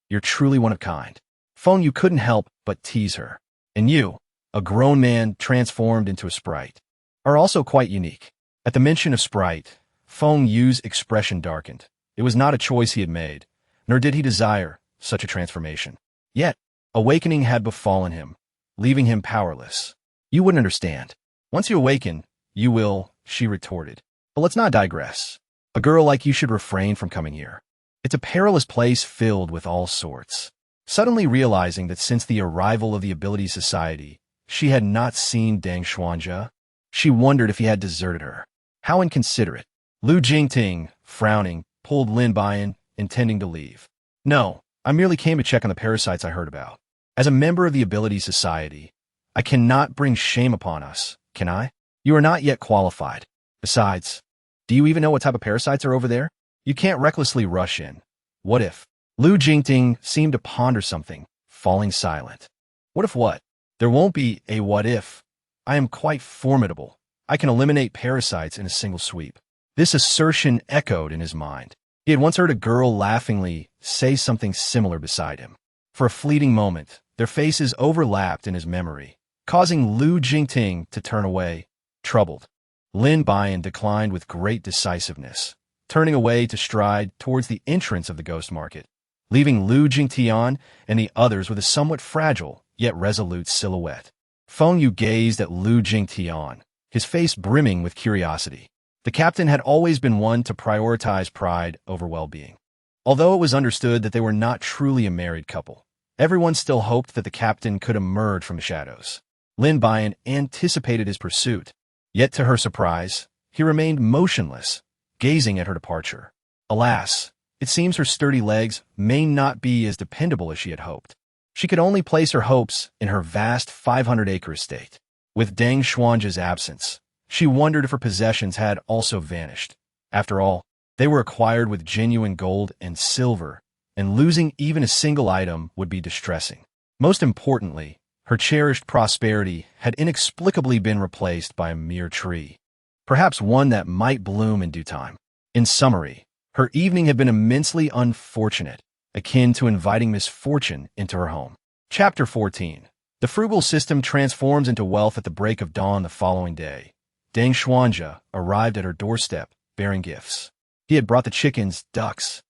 You're truly one of kind." Feng Yu couldn't help but tease her. "And you, a grown man transformed into a sprite, are also quite unique." At the mention of sprite, Feng Yu's expression darkened. It was not a choice he had made, nor did he desire such a transformation. Yet, awakening had befallen him, leaving him powerless. "You wouldn't understand. Once you awaken, you will," she retorted. "But let's not digress. A girl like you should refrain from coming here. It's a perilous place filled with all sorts." Suddenly realizing that since the arrival of the Ability Society, she had not seen Deng Xuanjia, she wondered if he had deserted her. How inconsiderate. Lu Jingting, frowning, pulled Lin Buyan, intending to leave. "No, I merely came to check on the parasites I heard about. As a member of the Ability Society, I cannot bring shame upon us, can I? You are not yet qualified. Besides, do you even know what type of parasites are over there? You can't recklessly rush in. What if?" Lu Jingting seemed to ponder something, falling silent. "What if what? There won't be a what if. I am quite formidable. I can eliminate parasites in a single sweep." This assertion echoed in his mind. He had once heard a girl laughingly say something similar beside him. For a fleeting moment, their faces overlapped in his memory, causing Lu Jingting to turn away, troubled. Lin Buyan declined with great decisiveness, turning away to stride towards the entrance of the ghost market, leaving Lu Jingtian and the others with a somewhat fragile yet resolute silhouette. Feng Yu gazed at Lu Jingtian, his face brimming with curiosity. The captain had always been one to prioritize pride over well-being. Although it was understood that they were not truly a married couple, everyone still hoped that the captain could emerge from the shadows. Lin Buyan anticipated his pursuit, yet to her surprise, he remained motionless, gazing at her departure. Alas, it seems her sturdy legs may not be as dependable as she had hoped. She could only place her hopes in her vast 500-acre estate. With Deng Xuanjia's absence, she wondered if her possessions had also vanished. After all, they were acquired with genuine gold and silver, and losing even a single item would be distressing. Most importantly, her cherished prosperity had inexplicably been replaced by a mere tree, perhaps one that might bloom in due time. In summary, her evening had been immensely unfortunate, akin to inviting misfortune into her home. Chapter 14. The frugal system transforms into wealth at the break of dawn the following day. Deng Xuanjia arrived at her doorstep, bearing gifts. He had brought the chickens, ducks,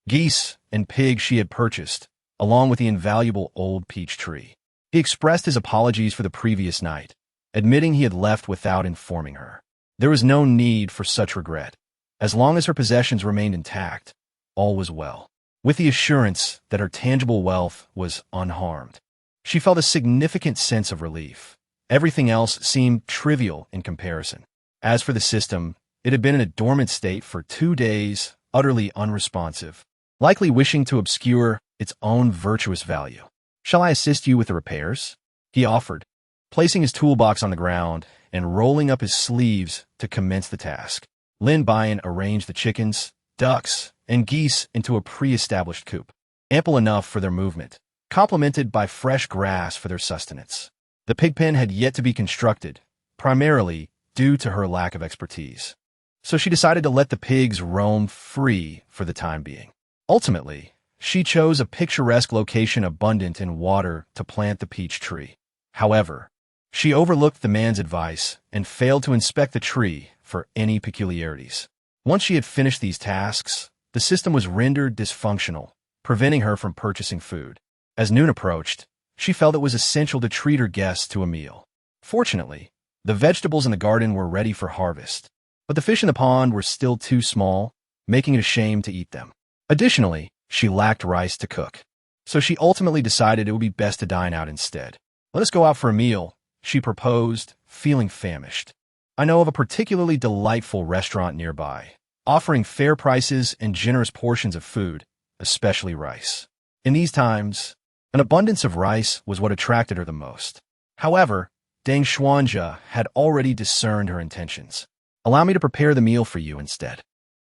geese, and pigs she had purchased, along with the invaluable old peach tree. He expressed his apologies for the previous night, admitting he had left without informing her. There was no need for such regret. As long as her possessions remained intact, all was well. With the assurance that her tangible wealth was unharmed, she felt a significant sense of relief. Everything else seemed trivial in comparison. As for the system, it had been in a dormant state for 2 days, utterly unresponsive, likely wishing to obscure its own virtuous value. "Shall I assist you with the repairs?" he offered, placing his toolbox on the ground and rolling up his sleeves to commence the task. Lin Buyan arranged the chickens, ducks, and geese into a pre-established coop, ample enough for their movement, complemented by fresh grass for their sustenance. The pig pen had yet to be constructed, primarily due to her lack of expertise, so she decided to let the pigs roam free for the time being. Ultimately, she chose a picturesque location abundant in water to plant the peach tree. However, she overlooked the man's advice and failed to inspect the tree for any peculiarities. Once she had finished these tasks, the system was rendered dysfunctional, preventing her from purchasing food. As noon approached, she felt it was essential to treat her guests to a meal. Fortunately, the vegetables in the garden were ready for harvest, but the fish in the pond were still too small, making it a shame to eat them. Additionally, she lacked rice to cook, so she ultimately decided it would be best to dine out instead. "Let us go out for a meal," she proposed, feeling famished. "I know of a particularly delightful restaurant nearby, offering fair prices and generous portions of food, especially rice." In these times, an abundance of rice was what attracted her the most. However, Deng Xuanja had already discerned her intentions. "Allow me to prepare the meal for you instead.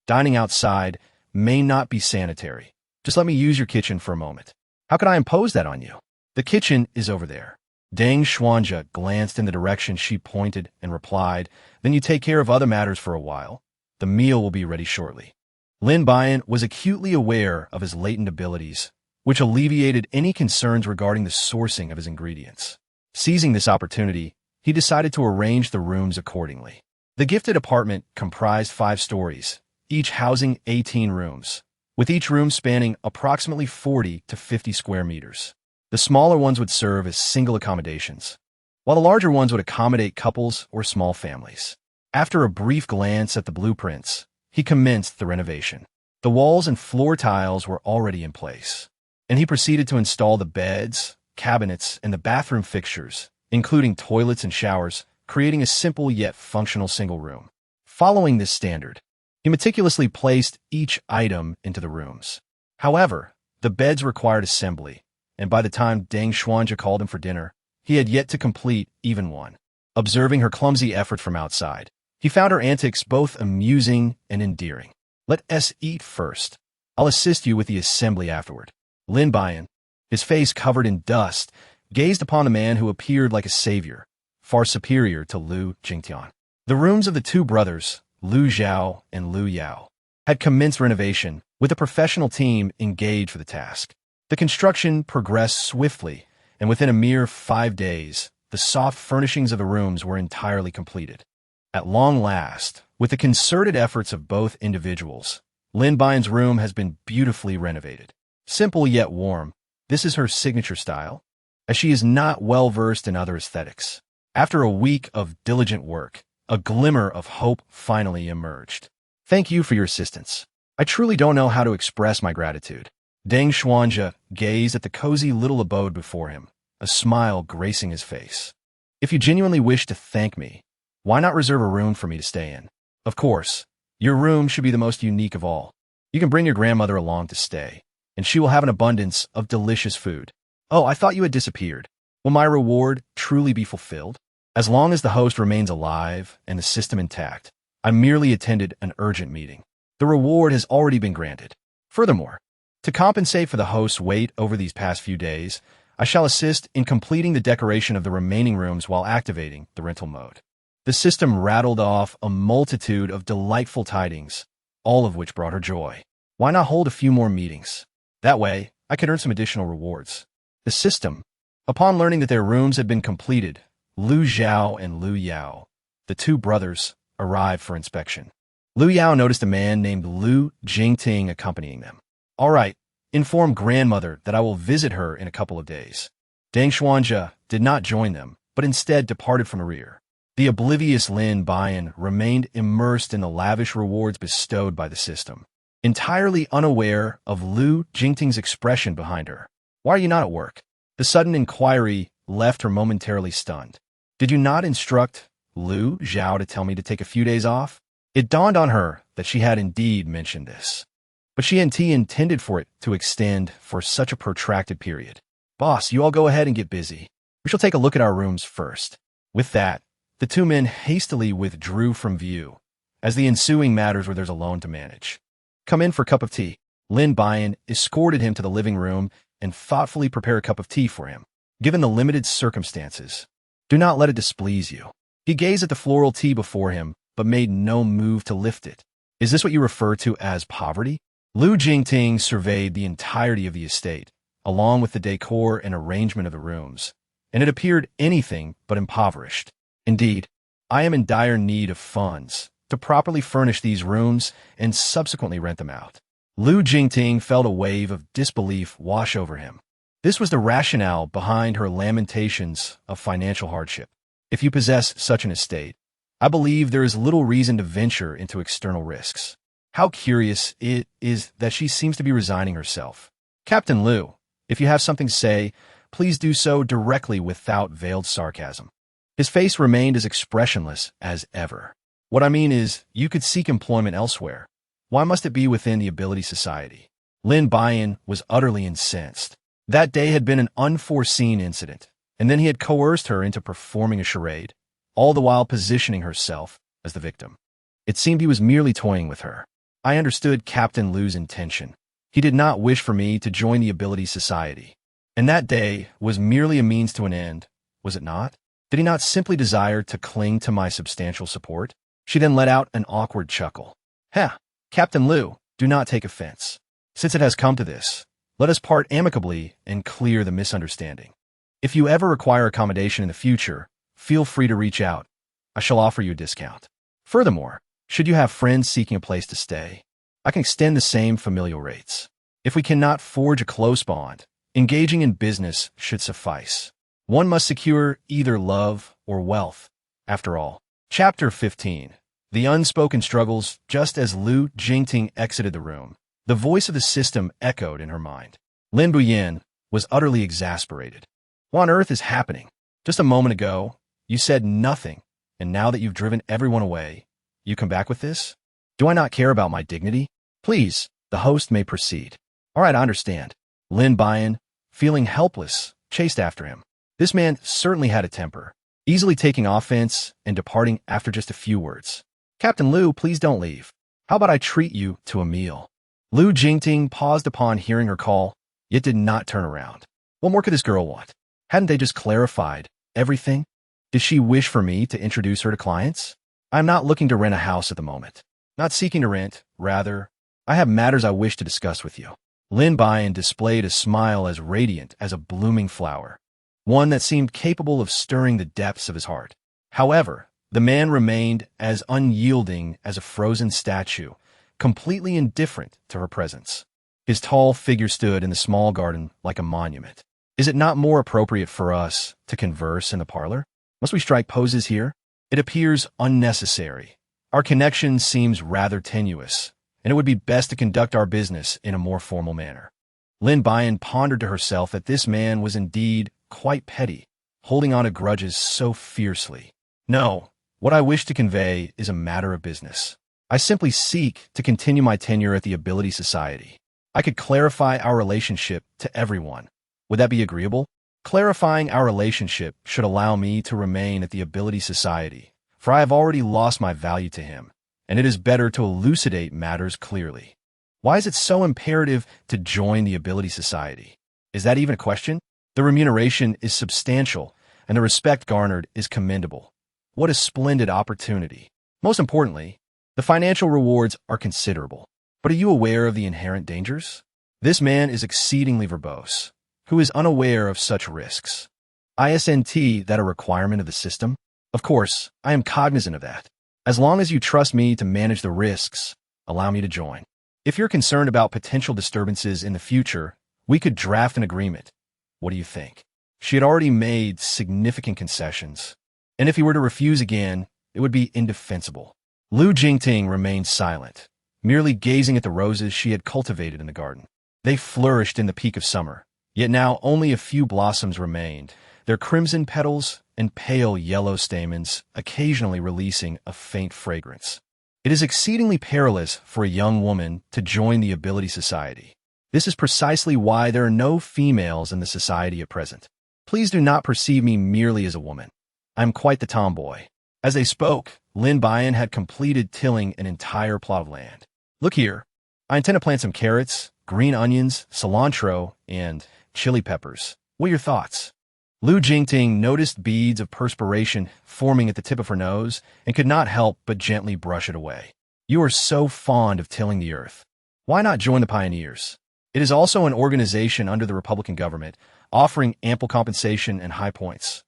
Dining outside may not be sanitary. Just let me use your kitchen for a moment." "How could I impose that on you?" "The kitchen is over there." Deng Xuanja glanced in the direction she pointed and replied, "Then you take care of other matters for a while. The meal will be ready shortly." Lin Buyan was acutely aware of his latent abilities, which alleviated any concerns regarding the sourcing of his ingredients. Seizing this opportunity, he decided to arrange the rooms accordingly. The gifted apartment comprised 5 stories, each housing 18 rooms, with each room spanning approximately 40 to 50 square meters. The smaller ones would serve as single accommodations, while the larger ones would accommodate couples or small families. After a brief glance at the blueprints, he commenced the renovation. The walls and floor tiles were already in place, and he proceeded to install the beds, cabinets, and the bathroom fixtures, including toilets and showers, creating a simple yet functional single room. Following this standard, he meticulously placed each item into the rooms. However, the beds required assembly, and by the time Deng Xuanja called him for dinner, he had yet to complete even one. Observing her clumsy effort from outside, he found her antics both amusing and endearing. "Let us eat first. I'll assist you with the assembly afterward." Lin Buyan, his face covered in dust, gazed upon the man who appeared like a savior, far superior to Lu Jingtian. The rooms of the 2 brothers, Lu Zhao and Lu Yao, had commenced renovation, with a professional team engaged for the task. The construction progressed swiftly, and within a mere 5 days, the soft furnishings of the rooms were entirely completed. At long last, with the concerted efforts of both individuals, Lin Buyan's room has been beautifully renovated. Simple yet warm, this is her signature style, as she is not well versed in other aesthetics. After a week of diligent work, a glimmer of hope finally emerged. "Thank you for your assistance. I truly don't know how to express my gratitude." Deng Xuanja gazed at the cozy little abode before him, a smile gracing his face. "If you genuinely wish to thank me, why not reserve a room for me to stay in? Of course, your room should be the most unique of all. You can bring your grandmother along to stay, and she will have an abundance of delicious food." "Oh, I thought you had disappeared. Will my reward truly be fulfilled?" "As long as the host remains alive and the system intact, I merely attended an urgent meeting. The reward has already been granted. Furthermore, to compensate for the host's wait over these past few days, I shall assist in completing the decoration of the remaining rooms while activating the rental mode." The system rattled off a multitude of delightful tidings, all of which brought her joy. Why not hold a few more meetings? That way, I could earn some additional rewards. The system, upon learning that their rooms had been completed, Lu Zhao and Lu Yao, the 2 brothers, arrived for inspection. Lu Yao noticed a man named Lu Jingting accompanying them. "All right, inform grandmother that I will visit her in a couple of days." Deng Xuanja did not join them, but instead departed from the rear. The oblivious Lin Buyan remained immersed in the lavish rewards bestowed by the system, entirely unaware of Lu Jingting's expression behind her. "Why are you not at work?" The sudden inquiry left her momentarily stunned. "Did you not instruct Lu Zhao to tell me to take a few days off?" It dawned on her that she had indeed mentioned this, but she intended for it to extend for such a protracted period. "Boss, you all go ahead and get busy. We shall take a look at our rooms first." With that, the 2 men hastily withdrew from view, as the ensuing matters were theirs alone to manage. "Come in for a cup of tea." Lin Buyan escorted him to the living room and thoughtfully prepared a cup of tea for him. "Given the limited circumstances, do not let it displease you." He gazed at the floral tea before him, but made no move to lift it. "Is this what you refer to as poverty?" Lu Jingting surveyed the entirety of the estate, along with the decor and arrangement of the rooms, and it appeared anything but impoverished. Indeed, I am in dire need of funds to properly furnish these rooms and subsequently rent them out. Lu Jingting felt a wave of disbelief wash over him. This was the rationale behind her lamentations of financial hardship. If you possess such an estate, I believe there is little reason to venture into external risks. How curious it is that she seems to be resigning herself. Captain Lu, if you have something to say, please do so directly without veiled sarcasm. His face remained as expressionless as ever. What I mean is, you could seek employment elsewhere. Why must it be within the Ability Society? Lin Buyan was utterly incensed. That day had been an unforeseen incident, and then he had coerced her into performing a charade, all the while positioning herself as the victim. It seemed he was merely toying with her. I understood Captain Lu's intention. He did not wish for me to join the Ability Society. And that day was merely a means to an end, was it not? Did he not simply desire to cling to my substantial support? She then let out an awkward chuckle. Ha! Captain Lu, do not take offense. Since it has come to this, let us part amicably and clear the misunderstanding. If you ever require accommodation in the future, feel free to reach out. I shall offer you a discount. Furthermore, should you have friends seeking a place to stay, I can extend the same familial rates. If we cannot forge a close bond, engaging in business should suffice. One must secure either love or wealth. After all, Chapter 15. The unspoken struggles. Just as Lu Jingting exited the room, the voice of the system echoed in her mind. Lin Buyan was utterly exasperated. What on earth is happening? Just a moment ago, you said nothing, and now that you've driven everyone away, you come back with this? Do I not care about my dignity? Please, the host may proceed. All right, I understand. Lin Buyan, feeling helpless, chased after him. This man certainly had a temper, easily taking offense and departing after just a few words. Captain Lu, please don't leave. How about I treat you to a meal? Lu Jingting paused upon hearing her call, yet did not turn around. What more could this girl want? Hadn't they just clarified everything? Did she wish for me to introduce her to clients? I'm not looking to rent a house at the moment. Not seeking to rent, rather, I have matters I wish to discuss with you. Lin Buyan displayed a smile as radiant as a blooming flower, one that seemed capable of stirring the depths of his heart. However, the man remained as unyielding as a frozen statue, completely indifferent to her presence. His tall figure stood in the small garden like a monument. Is it not more appropriate for us to converse in the parlor? Must we strike poses here? It appears unnecessary. Our connection seems rather tenuous, and it would be best to conduct our business in a more formal manner. Lin Buyan pondered to herself that this man was indeed quite petty, holding on to grudges so fiercely. No, what I wish to convey is a matter of business. I simply seek to continue my tenure at the Ability Society. I could clarify our relationship to everyone. Would that be agreeable? Clarifying our relationship should allow me to remain at the Ability Society, for I have already lost my value to him, and it is better to elucidate matters clearly. Why is it so imperative to join the Ability Society? Is that even a question? The remuneration is substantial, and the respect garnered is commendable. What a splendid opportunity. Most importantly, the financial rewards are considerable. But are you aware of the inherent dangers? This man is exceedingly verbose, who is unaware of such risks. Isn't that a requirement of the system? Of course, I am cognizant of that. As long as you trust me to manage the risks, allow me to join. If you're concerned about potential disturbances in the future, we could draft an agreement. What do you think? She had already made significant concessions, and if he were to refuse again, it would be indefensible. Lu Jingting remained silent, merely gazing at the roses she had cultivated in the garden. They flourished in the peak of summer, yet now only a few blossoms remained, their crimson petals and pale yellow stamens occasionally releasing a faint fragrance. It is exceedingly perilous for a young woman to join the Ability Society. This is precisely why there are no females in the society at present. Please do not perceive me merely as a woman. I am quite the tomboy. As they spoke, Lin Buyan had completed tilling an entire plot of land. Look here. I intend to plant some carrots, green onions, cilantro, and chili peppers. What are your thoughts? Lu Jingting noticed beads of perspiration forming at the tip of her nose and could not help but gently brush it away. You are so fond of tilling the earth. Why not join the Pioneers? It is also an organization under the Republican government, offering ample compensation and high points.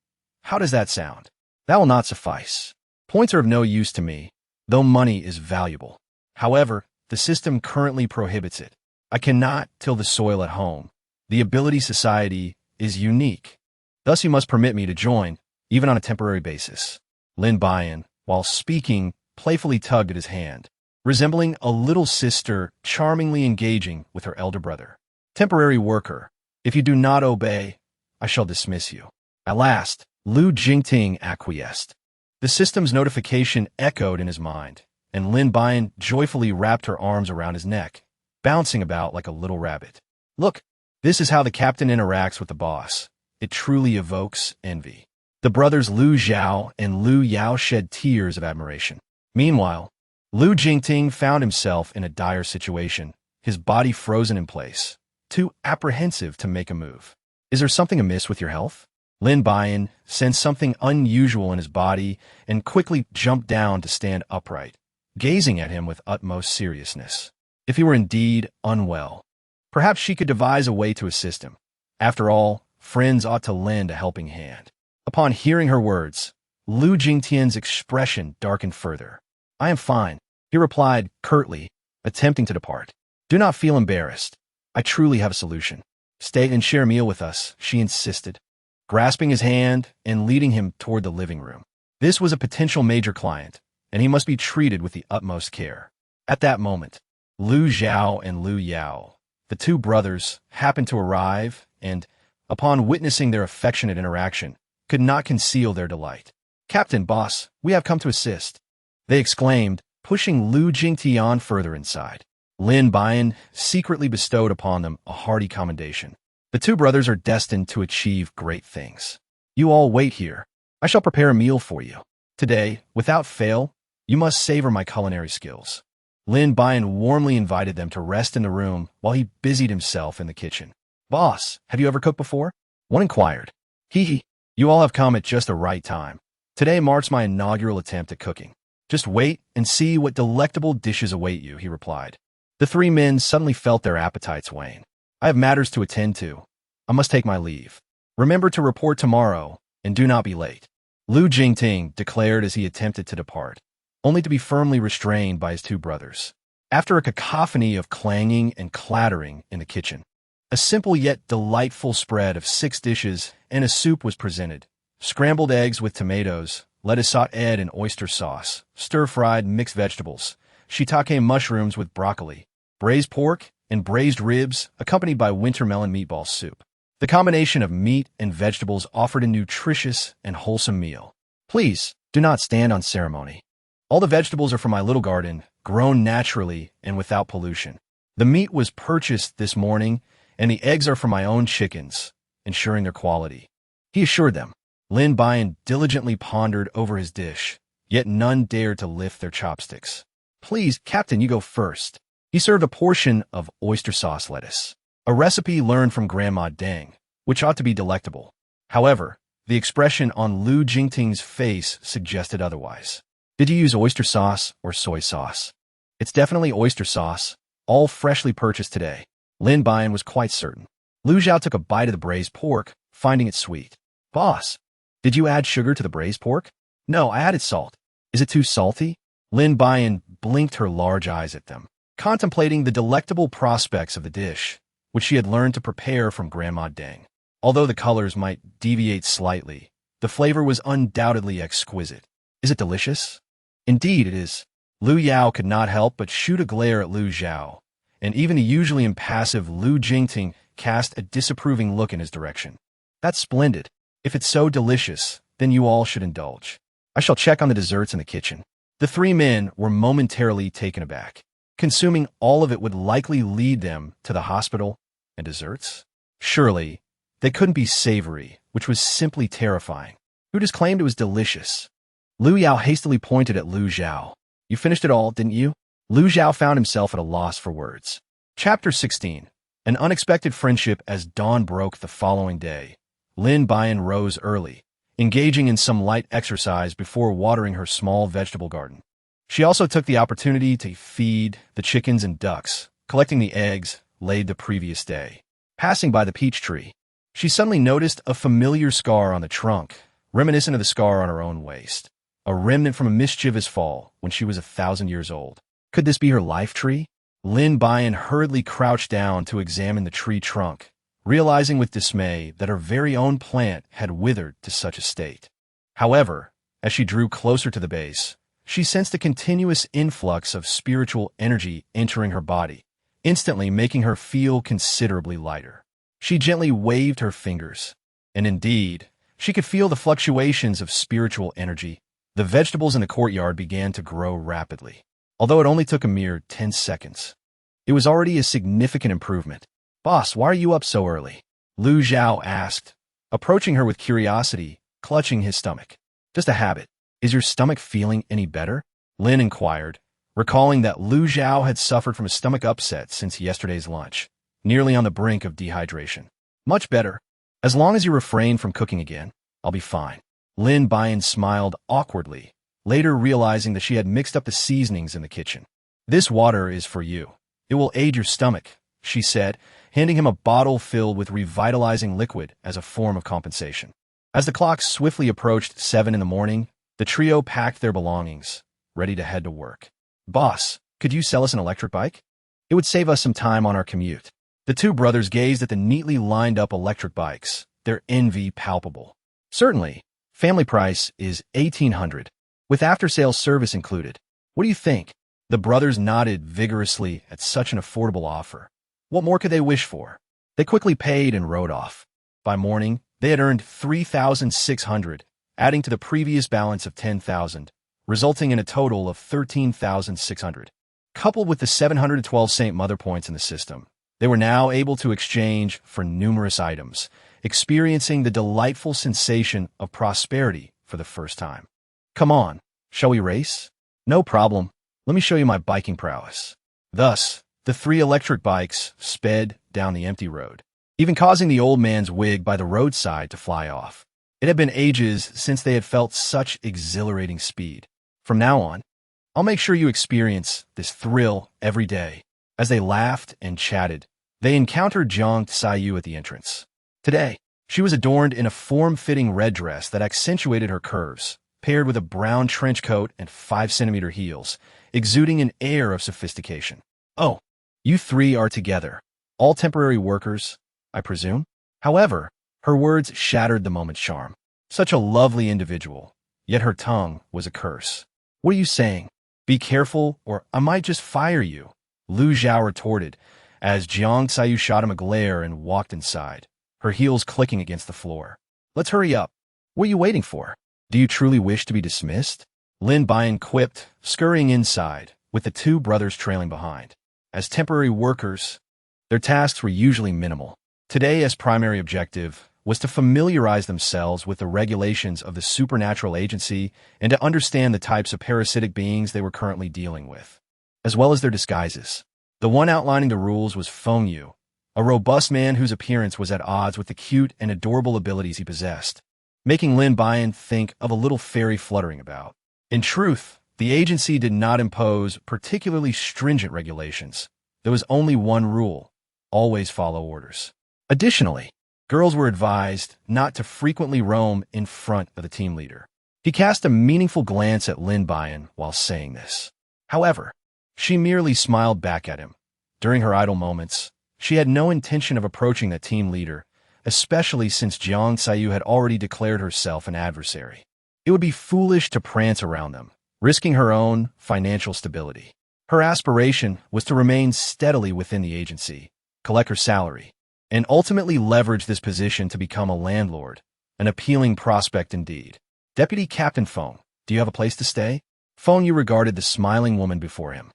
How does that sound? That will not suffice. Points are of no use to me, though money is valuable. However, the system currently prohibits it. I cannot till the soil at home. The ability society is unique. Thus you must permit me to join, even on a temporary basis. Lin Buyan, while speaking, playfully tugged at his hand, resembling a little sister charmingly engaging with her elder brother. Temporary worker, if you do not obey, I shall dismiss you. At last, Lu Jingting acquiesced. The system's notification echoed in his mind, and Lin Buyan joyfully wrapped her arms around his neck, bouncing about like a little rabbit. Look, this is how the captain interacts with the boss. It truly evokes envy. The brothers Lu Zhao and Lu Yao shed tears of admiration. Meanwhile, Lu Jingting found himself in a dire situation, his body frozen in place, too apprehensive to make a move. Is there something amiss with your health? Lin Buyan sensed something unusual in his body and quickly jumped down to stand upright, gazing at him with utmost seriousness. If he were indeed unwell, perhaps she could devise a way to assist him. After all, friends ought to lend a helping hand. Upon hearing her words, Lu Jingtian's expression darkened further. I am fine, he replied curtly, attempting to depart. Do not feel embarrassed. I truly have a solution. Stay and share a meal with us, she insisted, grasping his hand and leading him toward the living room. This was a potential major client, and he must be treated with the utmost care. At that moment, Lu Zhao and Lu Yao, the two brothers, happened to arrive and, upon witnessing their affectionate interaction, could not conceal their delight. Captain, boss, we have come to assist, they exclaimed, pushing Lu Jingtian further inside. Lin Buyan secretly bestowed upon them a hearty commendation. The two brothers are destined to achieve great things. You all wait here. I shall prepare a meal for you. Today, without fail, you must savor my culinary skills. Lin Buyan warmly invited them to rest in the room while he busied himself in the kitchen. Boss, have you ever cooked before? One inquired. Hee, you all have come at just the right time. Today marks my inaugural attempt at cooking. Just wait and see what delectable dishes await you, he replied. The three men suddenly felt their appetites wane. I have matters to attend to. I must take my leave. Remember to report tomorrow, and do not be late. Lu Jingting declared as he attempted to depart, only to be firmly restrained by his two brothers. After a cacophony of clanging and clattering in the kitchen, a simple yet delightful spread of 6 dishes and a soup was presented. Scrambled eggs with tomatoes, lettuce sautéed in oyster sauce, stir-fried mixed vegetables, shiitake mushrooms with broccoli, braised pork, and braised ribs accompanied by winter melon meatball soup. The combination of meat and vegetables offered a nutritious and wholesome meal. Please, do not stand on ceremony. All the vegetables are from my little garden, grown naturally and without pollution. The meat was purchased this morning, and the eggs are from my own chickens, ensuring their quality. He assured them. Lin Buyan diligently pondered over his dish, yet none dared to lift their chopsticks. Please, Captain, you go first. He served a portion of oyster sauce lettuce, a recipe learned from Grandma Deng, which ought to be delectable. However, the expression on Lu Jingting's face suggested otherwise. Did you use oyster sauce or soy sauce? It's definitely oyster sauce, all freshly purchased today. Lin Buyan was quite certain. Lu Zhao took a bite of the braised pork, finding it sweet. Boss, did you add sugar to the braised pork? No, I added salt. Is it too salty? Lin Buyan blinked her large eyes at them, contemplating the delectable prospects of the dish, which she had learned to prepare from Grandma Deng. Although the colors might deviate slightly, the flavor was undoubtedly exquisite. Is it delicious? Indeed it is. Lu Yao could not help but shoot a glare at Lu Zhao, and even the usually impassive Lu Jingting cast a disapproving look in his direction. That's splendid. If it's so delicious, then you all should indulge. I shall check on the desserts in the kitchen. The three men were momentarily taken aback. Consuming all of it would likely lead them to the hospital, and desserts? Surely, they couldn't be savory, which was simply terrifying. Who just claimed it was delicious? Lu Yao hastily pointed at Lu Zhao. You finished it all, didn't you? Lu Zhao found himself at a loss for words. Chapter 16. An unexpected friendship. As dawn broke the following day, Lin Buyan rose early, engaging in some light exercise before watering her small vegetable garden. She also took the opportunity to feed the chickens and ducks, collecting the eggs laid the previous day. Passing by the peach tree, she suddenly noticed a familiar scar on the trunk, reminiscent of the scar on her own waist, a remnant from a mischievous fall when she was 1,000 years old. Could this be her life tree? Lin Buyan hurriedly crouched down to examine the tree trunk, realizing with dismay that her very own plant had withered to such a state. However, as she drew closer to the base, she sensed a continuous influx of spiritual energy entering her body, instantly making her feel considerably lighter. She gently waved her fingers, and indeed, she could feel the fluctuations of spiritual energy. The vegetables in the courtyard began to grow rapidly. Although it only took a mere 10 seconds, it was already a significant improvement. "Boss, why are you up so early?" Lu Zhao asked, approaching her with curiosity, clutching his stomach. "Just a habit. Is your stomach feeling any better?" Lin inquired, recalling that Lu Zhao had suffered from a stomach upset since yesterday's lunch, nearly on the brink of dehydration. "Much better. As long as you refrain from cooking again, I'll be fine." Lin Buyan smiled awkwardly, later realizing that she had mixed up the seasonings in the kitchen. "This water is for you. It will aid your stomach," she said, handing him a bottle filled with revitalizing liquid as a form of compensation. As the clock swiftly approached 7 in the morning, the trio packed their belongings, ready to head to work. "Boss, could you sell us an electric bike? It would save us some time on our commute." The two brothers gazed at the neatly lined-up electric bikes, their envy palpable. "Certainly. Family price is $1,800, with after-sales service included. What do you think?" The brothers nodded vigorously at such an affordable offer. What more could they wish for? They quickly paid and rode off. By morning, they had earned $3,600, adding to the previous balance of $10,000, resulting in a total of $13,600. Coupled with the 712 Saint Mother points in the system, they were now able to exchange for numerous items, experiencing the delightful sensation of prosperity for the first time. "Come on, shall we race?" "No problem. Let me show you my biking prowess." Thus, the three electric bikes sped down the empty road, even causing the old man's wig by the roadside to fly off. It had been ages since they had felt such exhilarating speed. "From now on, I'll make sure you experience this thrill every day." As they laughed and chatted, they encountered Jiang Xiyu at the entrance. Today, she was adorned in a form-fitting red dress that accentuated her curves, paired with a brown trench coat and 5-centimeter heels, exuding an air of sophistication. "Oh, you three are together. All temporary workers, I presume?" However, her words shattered the moment's charm. Such a lovely individual, yet her tongue was a curse. "What are you saying? Be careful, or I might just fire you," Lu Zhao retorted, as Jiang Xiyu shot him a glare and walked inside, her heels clicking against the floor. "Let's hurry up. What are you waiting for? Do you truly wish to be dismissed?" Lin Buyan quipped, scurrying inside, with the two brothers trailing behind. As temporary workers, their tasks were usually minimal. Today, as primary objective, was to familiarize themselves with the regulations of the supernatural agency and to understand the types of parasitic beings they were currently dealing with, as well as their disguises. The one outlining the rules was Feng Yu, a robust man whose appearance was at odds with the cute and adorable abilities he possessed, making Lin Buyan think of a little fairy fluttering about. In truth, the agency did not impose particularly stringent regulations. There was only one rule: always follow orders. Additionally, girls were advised not to frequently roam in front of the team leader. He cast a meaningful glance at Lin Buyan while saying this. However, she merely smiled back at him. During her idle moments, she had no intention of approaching the team leader, especially since Jiang Xiyu had already declared herself an adversary. It would be foolish to prance around them, risking her own financial stability. Her aspiration was to remain steadily within the agency, collect her salary, and ultimately leverage this position to become a landlord, an appealing prospect indeed. "Deputy Captain Feng, do you have a place to stay?" Feng Yu regarded the smiling woman before him.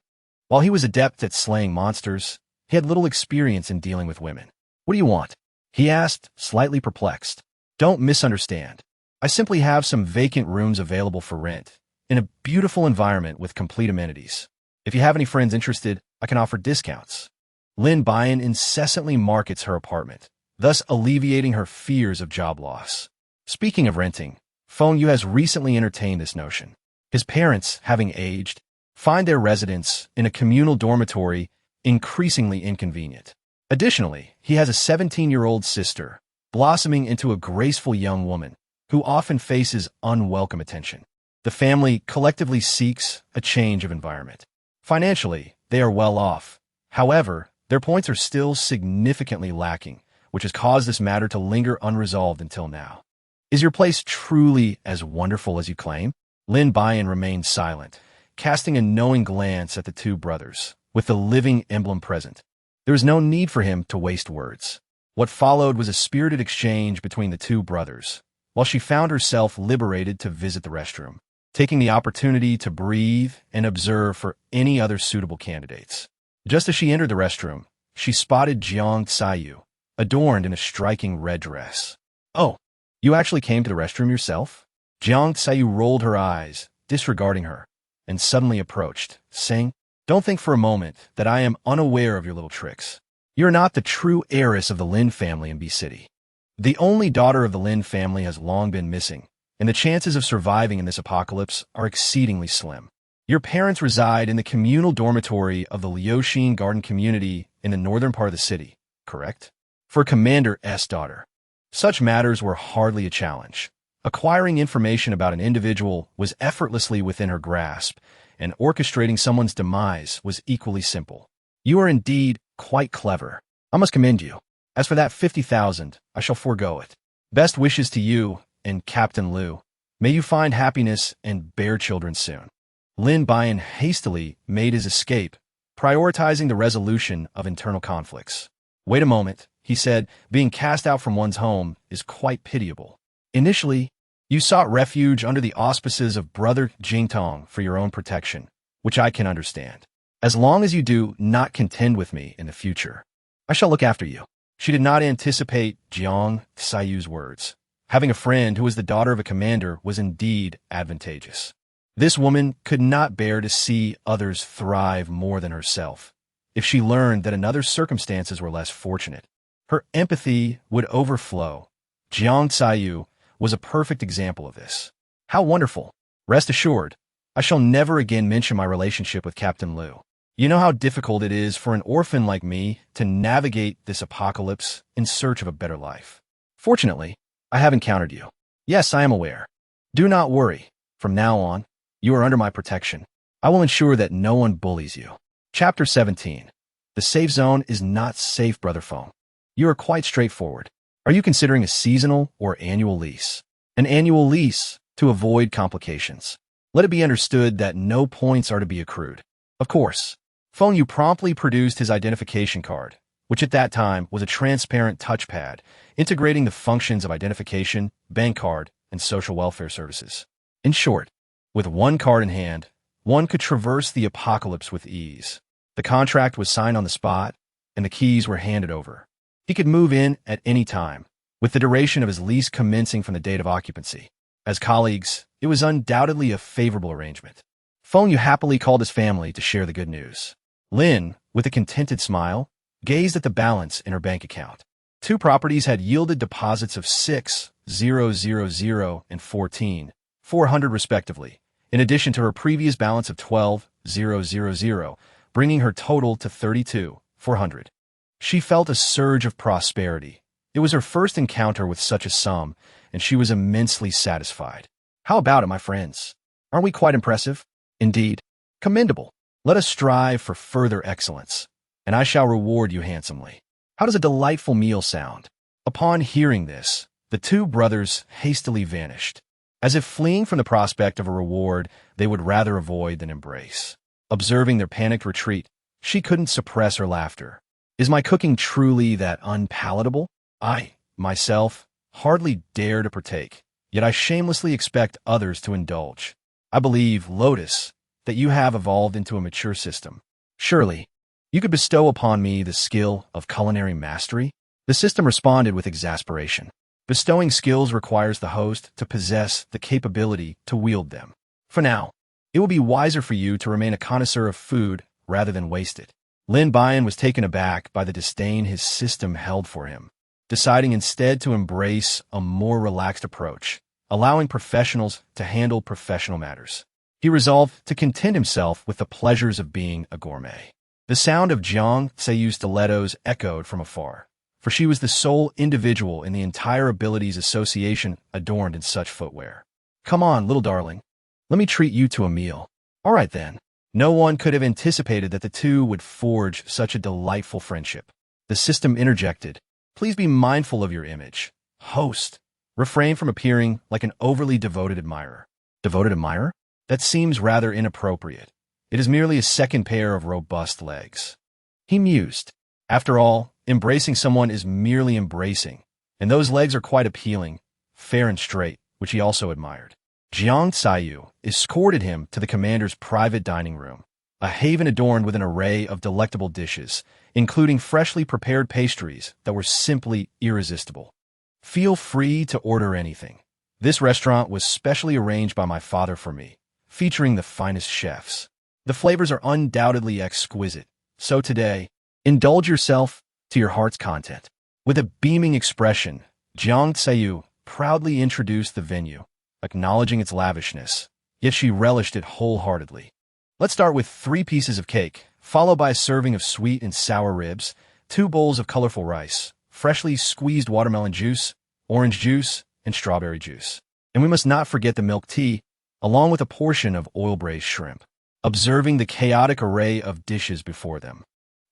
While he was adept at slaying monsters, he had little experience in dealing with women. "What do you want?" he asked, slightly perplexed. "Don't misunderstand. I simply have some vacant rooms available for rent, in a beautiful environment with complete amenities. If you have any friends interested, I can offer discounts." Lin Buyan incessantly markets her apartment, thus alleviating her fears of job loss. Speaking of renting, Feng Yu has recently entertained this notion. His parents, having aged, find their residence in a communal dormitory increasingly inconvenient. Additionally, he has a 17-year-old sister, blossoming into a graceful young woman, who often faces unwelcome attention. The family collectively seeks a change of environment. Financially, they are well off. However, their points are still significantly lacking, which has caused this matter to linger unresolved until now. Is your place truly as wonderful as you claim? Lin Buyan remained silent, casting a knowing glance at the two brothers, with the living emblem present. There was no need for him to waste words. What followed was a spirited exchange between the two brothers, while she found herself liberated to visit the restroom, taking the opportunity to breathe and observe for any other suitable candidates. Just as she entered the restroom, she spotted Jiang Xiyu, adorned in a striking red dress. "Oh, you actually came to the restroom yourself?" Jiang Xiyu rolled her eyes, disregarding her, and suddenly approached, saying, "Don't think for a moment that I am unaware of your little tricks. You're not the true heiress of the Lin family in B City. The only daughter of the Lin family has long been missing, and the chances of surviving in this apocalypse are exceedingly slim. Your parents reside in the communal dormitory of the Liuxin Garden community in the northern part of the city, correct? For Commander's daughter, such matters were hardly a challenge. Acquiring information about an individual was effortlessly within her grasp, and orchestrating someone's demise was equally simple. You are indeed quite clever. I must commend you. As for that 50,000, I shall forego it. Best wishes to you and Captain Liu. May you find happiness and bear children soon." Lin Buyan hastily made his escape, prioritizing the resolution of internal conflicts. "Wait a moment," he said, "being cast out from one's home is quite pitiable. Initially, you sought refuge under the auspices of Brother Jingtong for your own protection, which I can understand. As long as you do not contend with me in the future, I shall look after you." She did not anticipate Jiang Xiyu's words. Having a friend who was the daughter of a commander was indeed advantageous. This woman could not bear to see others thrive more than herself. If she learned that another's circumstances were less fortunate, her empathy would overflow. Jiang Xiyu was a perfect example of this. "How wonderful! Rest assured, I shall never again mention my relationship with Captain Liu. You know how difficult it is for an orphan like me to navigate this apocalypse in search of a better life. Fortunately, I have encountered you. Yes, I am aware. Do not worry. From now on, you are under my protection. I will ensure that no one bullies you." Chapter 17. The safe zone is not safe, Brother Feng. You are quite straightforward. Are you considering a seasonal or annual lease? An annual lease, to avoid complications. Let it be understood that no points are to be accrued. Of course, Feng Yu promptly produced his identification card, which at that time was a transparent touchpad, integrating the functions of identification, bank card, and social welfare services. In short, with one card in hand, one could traverse the apocalypse with ease. The contract was signed on the spot, and the keys were handed over. He could move in at any time, with the duration of his lease commencing from the date of occupancy. As colleagues, it was undoubtedly a favorable arrangement. Feng Yu happily called his family to share the good news. Lin, with a contented smile, gazed at the balance in her bank account. 2 properties had yielded deposits of 6,000 and 14,400 respectively, in addition to her previous balance of 12,000, bringing her total to 32,400. She felt a surge of prosperity. It was her first encounter with such a sum, and she was immensely satisfied. How about it, my friends? Aren't we quite impressive? Indeed, commendable. Let us strive for further excellence, and I shall reward you handsomely. How does a delightful meal sound? Upon hearing this, the two brothers hastily vanished, as if fleeing from the prospect of a reward they would rather avoid than embrace. Observing their panicked retreat, she couldn't suppress her laughter. Is my cooking truly that unpalatable? I, myself, hardly dare to partake, yet I shamelessly expect others to indulge. I believe, Lotus, that you have evolved into a mature system. Surely, you could bestow upon me the skill of culinary mastery? The system responded with exasperation. Bestowing skills requires the host to possess the capability to wield them. For now, it will be wiser for you to remain a connoisseur of food rather than waste it. Lin Buyan was taken aback by the disdain his system held for him, deciding instead to embrace a more relaxed approach, allowing professionals to handle professional matters. He resolved to content himself with the pleasures of being a gourmet. The sound of Jiang Seiyu's stilettos echoed from afar, for she was the sole individual in the entire Abilities Association adorned in such footwear. Come on, little darling. Let me treat you to a meal. All right, then. No one could have anticipated that the two would forge such a delightful friendship. The system interjected. Please be mindful of your image. Host. Refrain from appearing like an overly devoted admirer. Devoted admirer? That seems rather inappropriate. It is merely a second pair of robust legs. He mused. After all, embracing someone is merely embracing, and those legs are quite appealing, fair and straight, which he also admired. Jiang Saiyu escorted him to the commander's private dining room, a haven adorned with an array of delectable dishes, including freshly prepared pastries that were simply irresistible. Feel free to order anything. This restaurant was specially arranged by my father for me, featuring the finest chefs. The flavors are undoubtedly exquisite, so today, indulge yourself to your heart's content. With a beaming expression, Jiang Saiyu proudly introduced the venue, acknowledging its lavishness, yet she relished it wholeheartedly. Let's start with 3 pieces of cake, followed by a serving of sweet and sour ribs, 2 bowls of colorful rice, freshly squeezed watermelon juice, orange juice, and strawberry juice. And we must not forget the milk tea, along with a portion of oil-braised shrimp. Observing the chaotic array of dishes before them,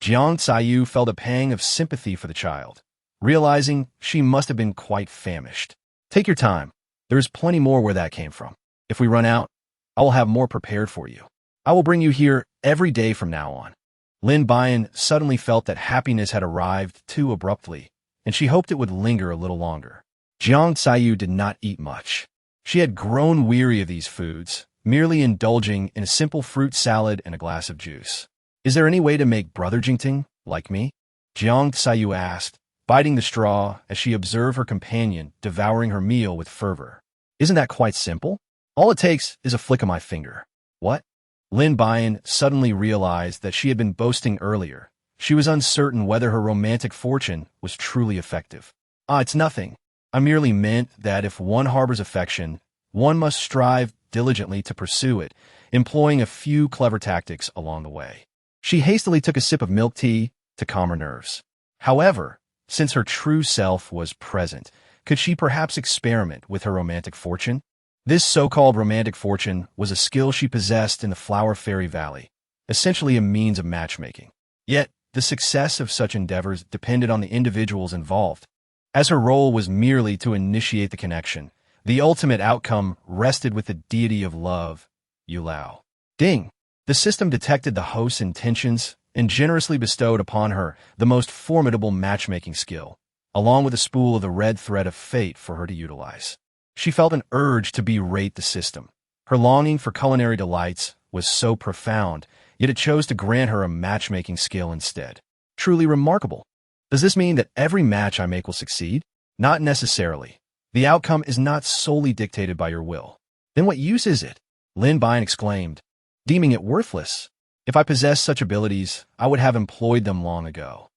Jiang Saiyu felt a pang of sympathy for the child, realizing she must have been quite famished. Take your time. There is plenty more where that came from. If we run out, I will have more prepared for you. I will bring you here every day from now on. Lin Buyan suddenly felt that happiness had arrived too abruptly, and she hoped it would linger a little longer. Jiang Saiyu did not eat much. She had grown weary of these foods, merely indulging in a simple fruit salad and a glass of juice. Is there any way to make Brother Jingting like me? Jiang Saiyu asked, biting the straw as she observed her companion devouring her meal with fervor. Isn't that quite simple? All it takes is a flick of my finger. What? Lin Buyan suddenly realized that she had been boasting earlier. She was uncertain whether her romantic fortune was truly effective. It's nothing. I merely meant that if one harbors affection, one must strive diligently to pursue it, employing a few clever tactics along the way. She hastily took a sip of milk tea to calm her nerves. However, since her true self was present, could she perhaps experiment with her romantic fortune? This so-called romantic fortune was a skill she possessed in the Flower Fairy Valley, essentially a means of matchmaking. Yet, the success of such endeavors depended on the individuals involved. As her role was merely to initiate the connection, the ultimate outcome rested with the deity of love, Yulao. Ding! The system detected the host's intentions and generously bestowed upon her the most formidable matchmaking skill, along with a spool of the red thread of fate for her to utilize. She felt an urge to berate the system. Her longing for culinary delights was so profound, yet it chose to grant her a matchmaking skill instead. Truly remarkable. Does this mean that every match I make will succeed? Not necessarily. The outcome is not solely dictated by your will. Then what use is it? Lin Buyan exclaimed, deeming it worthless. If I possessed such abilities, I would have employed them long ago.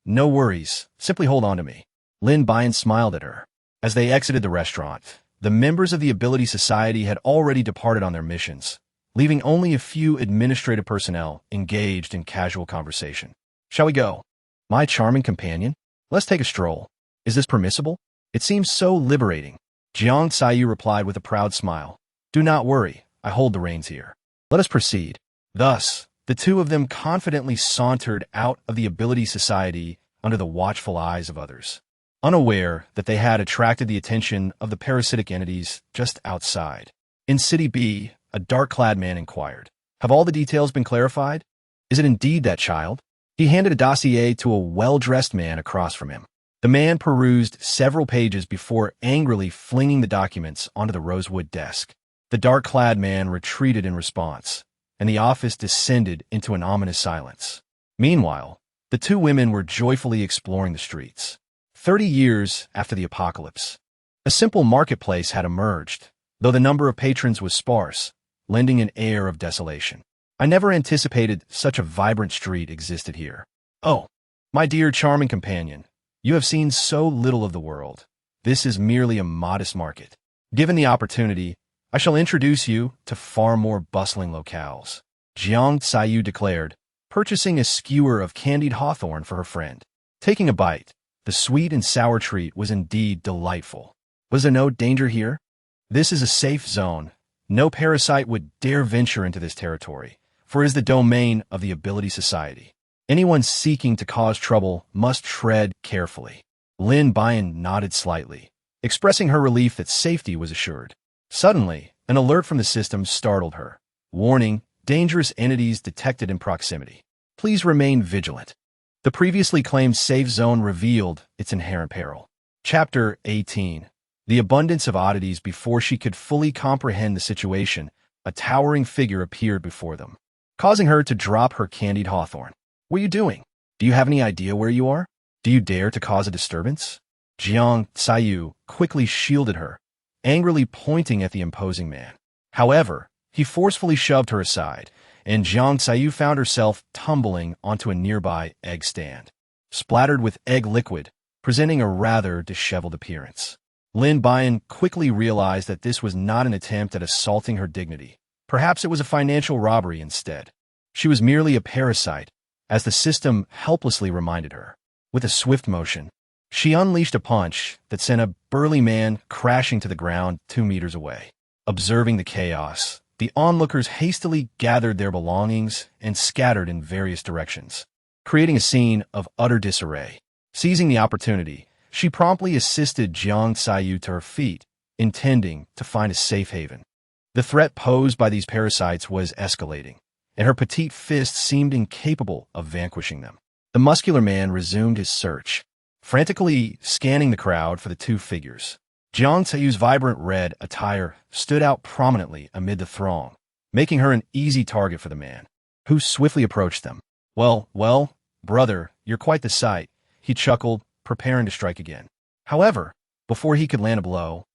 No worries. Simply hold on to me. Lin Buyan smiled at her. As they exited the restaurant, the members of the Ability Society had already departed on their missions, leaving only a few administrative personnel engaged in casual conversation. Shall we go? My charming companion? Let's take a stroll. Is this permissible? It seems so liberating. Jiang Saiyu replied with a proud smile. Do not worry, I hold the reins here. Let us proceed. Thus, the two of them confidently sauntered out of the Ability Society under the watchful eyes of others, unaware that they had attracted the attention of the parasitic entities just outside. In City B, a dark-clad man inquired, have all the details been clarified? Is it indeed that child? He handed a dossier to a well-dressed man across from him. The man perused several pages before angrily flinging the documents onto the rosewood desk. The dark-clad man retreated in response, and the office descended into an ominous silence. Meanwhile, the two women were joyfully exploring the streets. 30 years after the apocalypse, a simple marketplace had emerged, though the number of patrons was sparse, lending an air of desolation. I never anticipated such a vibrant street existed here. Oh, my dear charming companion, you have seen so little of the world. This is merely a modest market. Given the opportunity, I shall introduce you to far more bustling locales. Jiang Saiyu declared, purchasing a skewer of candied hawthorn for her friend. Taking a bite, the sweet and sour treat was indeed delightful. Was there no danger here? This is a safe zone. No parasite would dare venture into this territory, for it is the domain of the Ability Society. Anyone seeking to cause trouble must tread carefully. Lin Buyan nodded slightly, expressing her relief that safety was assured. Suddenly, an alert from the system startled her. Warning, dangerous entities detected in proximity. Please remain vigilant. The previously claimed safe zone revealed its inherent peril. Chapter 18. The abundance of oddities. Before she could fully comprehend the situation, a towering figure appeared before them, causing her to drop her candied hawthorn. What are you doing? Do you have any idea where you are? Do you dare to cause a disturbance? Jiang Tsayu quickly shielded her, angrily pointing at the imposing man. However, he forcefully shoved her aside, and Jiang Tsayu found herself tumbling onto a nearby egg stand, splattered with egg liquid, presenting a rather disheveled appearance. Lin Buyan quickly realized that this was not an attempt at assaulting her dignity. Perhaps it was a financial robbery instead. She was merely a parasite, as the system helplessly reminded her. With a swift motion, she unleashed a punch that sent a burly man crashing to the ground 2 meters away. Observing the chaos, the onlookers hastily gathered their belongings and scattered in various directions, creating a scene of utter disarray. Seizing the opportunity, she promptly assisted Jiang Tsayu to her feet, intending to find a safe haven. The threat posed by these parasites was escalating, and her petite fists seemed incapable of vanquishing them. The muscular man resumed his search, frantically scanning the crowd for the two figures. Jiang Tsayu's vibrant red attire stood out prominently amid the throng, making her an easy target for the man, who swiftly approached them. Well, brother, you're quite the sight," he chuckled, preparing to strike again. However, before he could land a blow,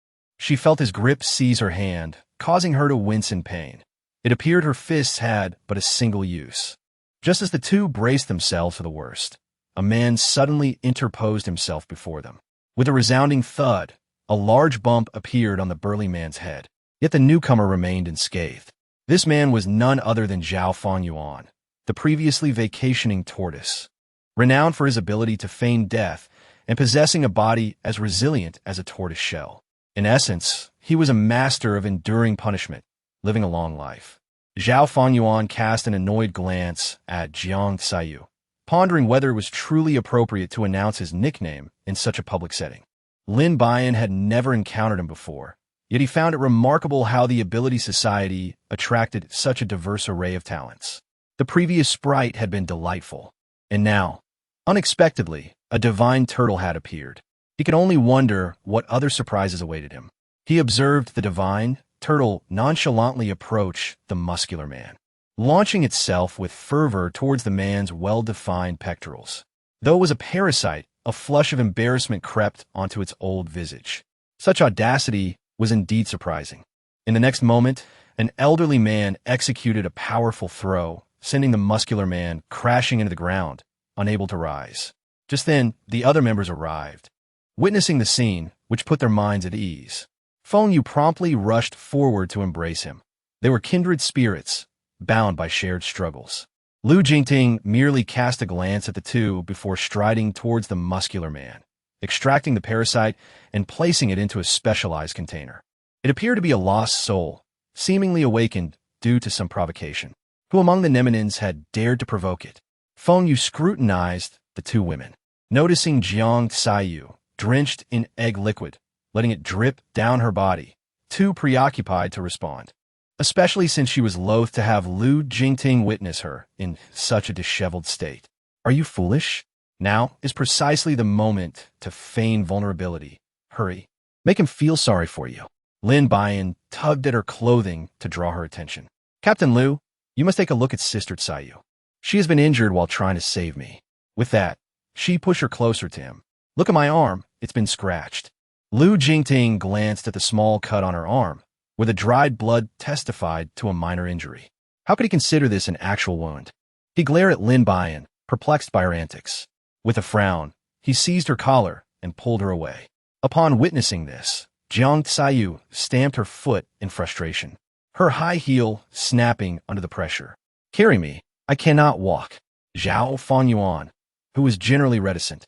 she felt his grip seize her hand, causing her to wince in pain. It appeared her fists had but a single use. Just as the two braced themselves for the worst, a man suddenly interposed himself before them. With a resounding thud, a large bump appeared on the burly man's head. Yet the newcomer remained unscathed. This man was none other than Zhao Fangyuan, the previously vacationing tortoise, renowned for his ability to feign death and possessing a body as resilient as a tortoise shell. In essence, he was a master of enduring punishment, living a long life. Zhao Fangyuan cast an annoyed glance at Jiang Tsayu, pondering whether it was truly appropriate to announce his nickname in such a public setting. Lin Buyan had never encountered him before, yet he found it remarkable how the Ability Society attracted such a diverse array of talents. The previous sprite had been delightful, and now, unexpectedly, a divine turtle had appeared. He could only wonder what other surprises awaited him. He observed the divine turtle nonchalantly approach the muscular man, launching itself with fervor towards the man's well-defined pectorals. Though it was a parasite, a flush of embarrassment crept onto its old visage. Such audacity was indeed surprising. In the next moment, an elderly man executed a powerful throw, sending the muscular man crashing into the ground, unable to rise. Just then, the other members arrived. Witnessing the scene, which put their minds at ease, Feng Yu promptly rushed forward to embrace him. They were kindred spirits, bound by shared struggles. Lu Jingting merely cast a glance at the two before striding towards the muscular man, extracting the parasite and placing it into a specialized container. It appeared to be a lost soul, seemingly awakened due to some provocation. Who among the Nemenins had dared to provoke it? Feng Yu scrutinized the two women, noticing Jiang Tsayu, drenched in egg liquid, letting it drip down her body, too preoccupied to respond, especially since she was loath to have Lu Jingting witness her in such a disheveled state. Are you foolish? Now is precisely the moment to feign vulnerability. Hurry. Make him feel sorry for you. Lin Buyan tugged at her clothing to draw her attention. Captain Lu, you must take a look at Sister Tsayu. She has been injured while trying to save me. With that, she pushed her closer to him. Look at my arm. It's been scratched. Lu Jingting glanced at the small cut on her arm, where the dried blood testified to a minor injury. How could he consider this an actual wound? He glared at Lin Buyan, perplexed by her antics. With a frown, he seized her collar and pulled her away. Upon witnessing this, Jiang Tsayu stamped her foot in frustration, her high heel snapping under the pressure. Carry me. I cannot walk. Zhao Fengyuan, who was generally reticent,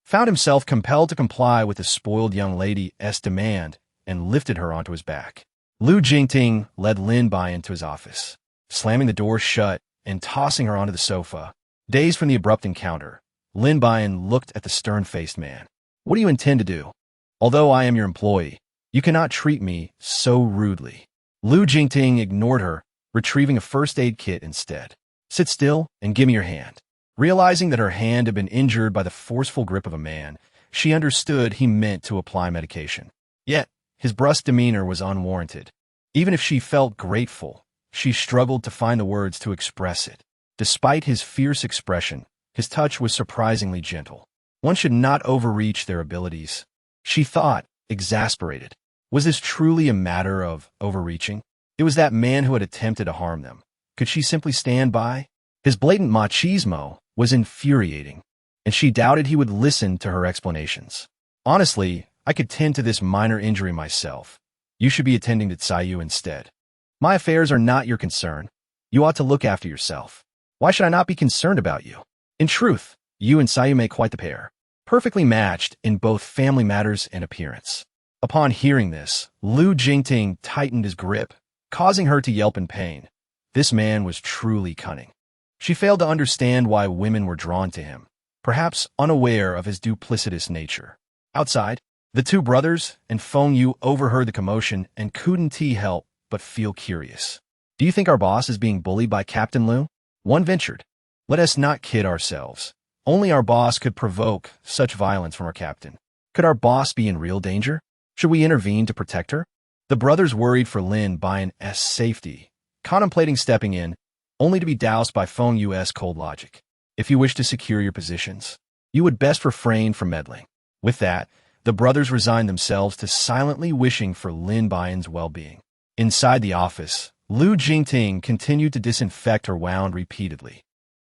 found himself compelled to comply with the spoiled young lady's demand and lifted her onto his back. Lu Jingting led Lin Buyan to his office, slamming the door shut and tossing her onto the sofa. Dazed from the abrupt encounter, Lin Buyan looked at the stern-faced man. "What do you intend to do? Although I am your employee, you cannot treat me so rudely." Lu Jingting ignored her, retrieving a first aid kit instead. "Sit still and give me your hand." Realizing that her hand had been injured by the forceful grip of a man, she understood he meant to apply medication. Yet, his brusque demeanor was unwarranted. Even if she felt grateful, she struggled to find the words to express it. Despite his fierce expression, his touch was surprisingly gentle. One should not overreach their abilities, she thought, exasperated. Was this truly a matter of overreaching? It was that man who had attempted to harm them. Could she simply stand by? His blatant machismo was infuriating, and she doubted he would listen to her explanations. "Honestly, I could tend to this minor injury myself. You should be attending to Tsayu instead. My affairs are not your concern. You ought to look after yourself. Why should I not be concerned about you? In truth, you and Tsayu make quite the pair, perfectly matched in both family matters and appearance." Upon hearing this, Lu Jingting tightened his grip, causing her to yelp in pain. This man was truly cunning. She failed to understand why women were drawn to him, perhaps unaware of his duplicitous nature. Outside, the two brothers and Feng Yu overheard the commotion and couldn't help but feel curious. "Do you think our boss is being bullied by Captain Lu?" One ventured. "Let us not kid ourselves. Only our boss could provoke such violence from our captain. Could our boss be in real danger? Should we intervene to protect her?" The brothers worried for Lin Buyan's safety, contemplating stepping in, only to be doused by Feng Yu's cold logic. "If you wish to secure your positions, you would best refrain from meddling." With that, the brothers resigned themselves to silently wishing for Lin Buyan's well-being. Inside the office, Lu Jingting continued to disinfect her wound repeatedly.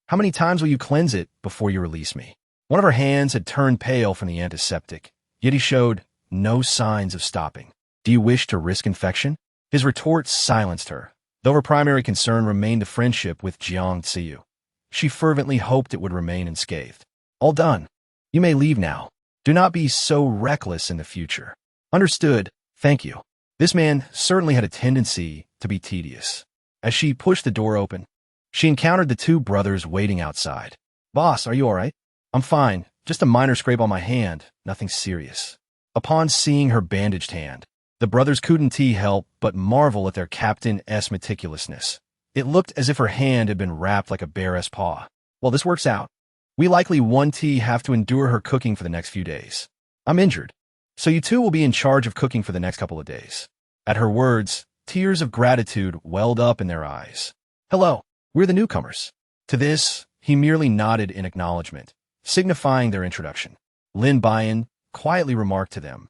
"How many times will you cleanse it before you release me?" One of her hands had turned pale from the antiseptic, yet he showed no signs of stopping. "Do you wish to risk infection?" His retorts silenced her, though her primary concern remained the friendship with Jiang Ziyu. She fervently hoped it would remain unscathed. "All done. You may leave now. Do not be so reckless in the future." "Understood, thank you." This man certainly had a tendency to be tedious. As she pushed the door open, she encountered the two brothers waiting outside. "Boss, are you all right?" "I'm fine. Just a minor scrape on my hand. Nothing serious." Upon seeing her bandaged hand, the brothers couldn't help but marvel at their captain's meticulousness. It looked as if her hand had been wrapped like a bear's paw. "Well, this works out. We likely won't have to endure her cooking for the next few days. I'm injured, so you two will be in charge of cooking for the next couple of days." At her words, tears of gratitude welled up in their eyes. "Hello, we're the newcomers." To this, he merely nodded in acknowledgement, signifying their introduction. Lin Buyan quietly remarked to them,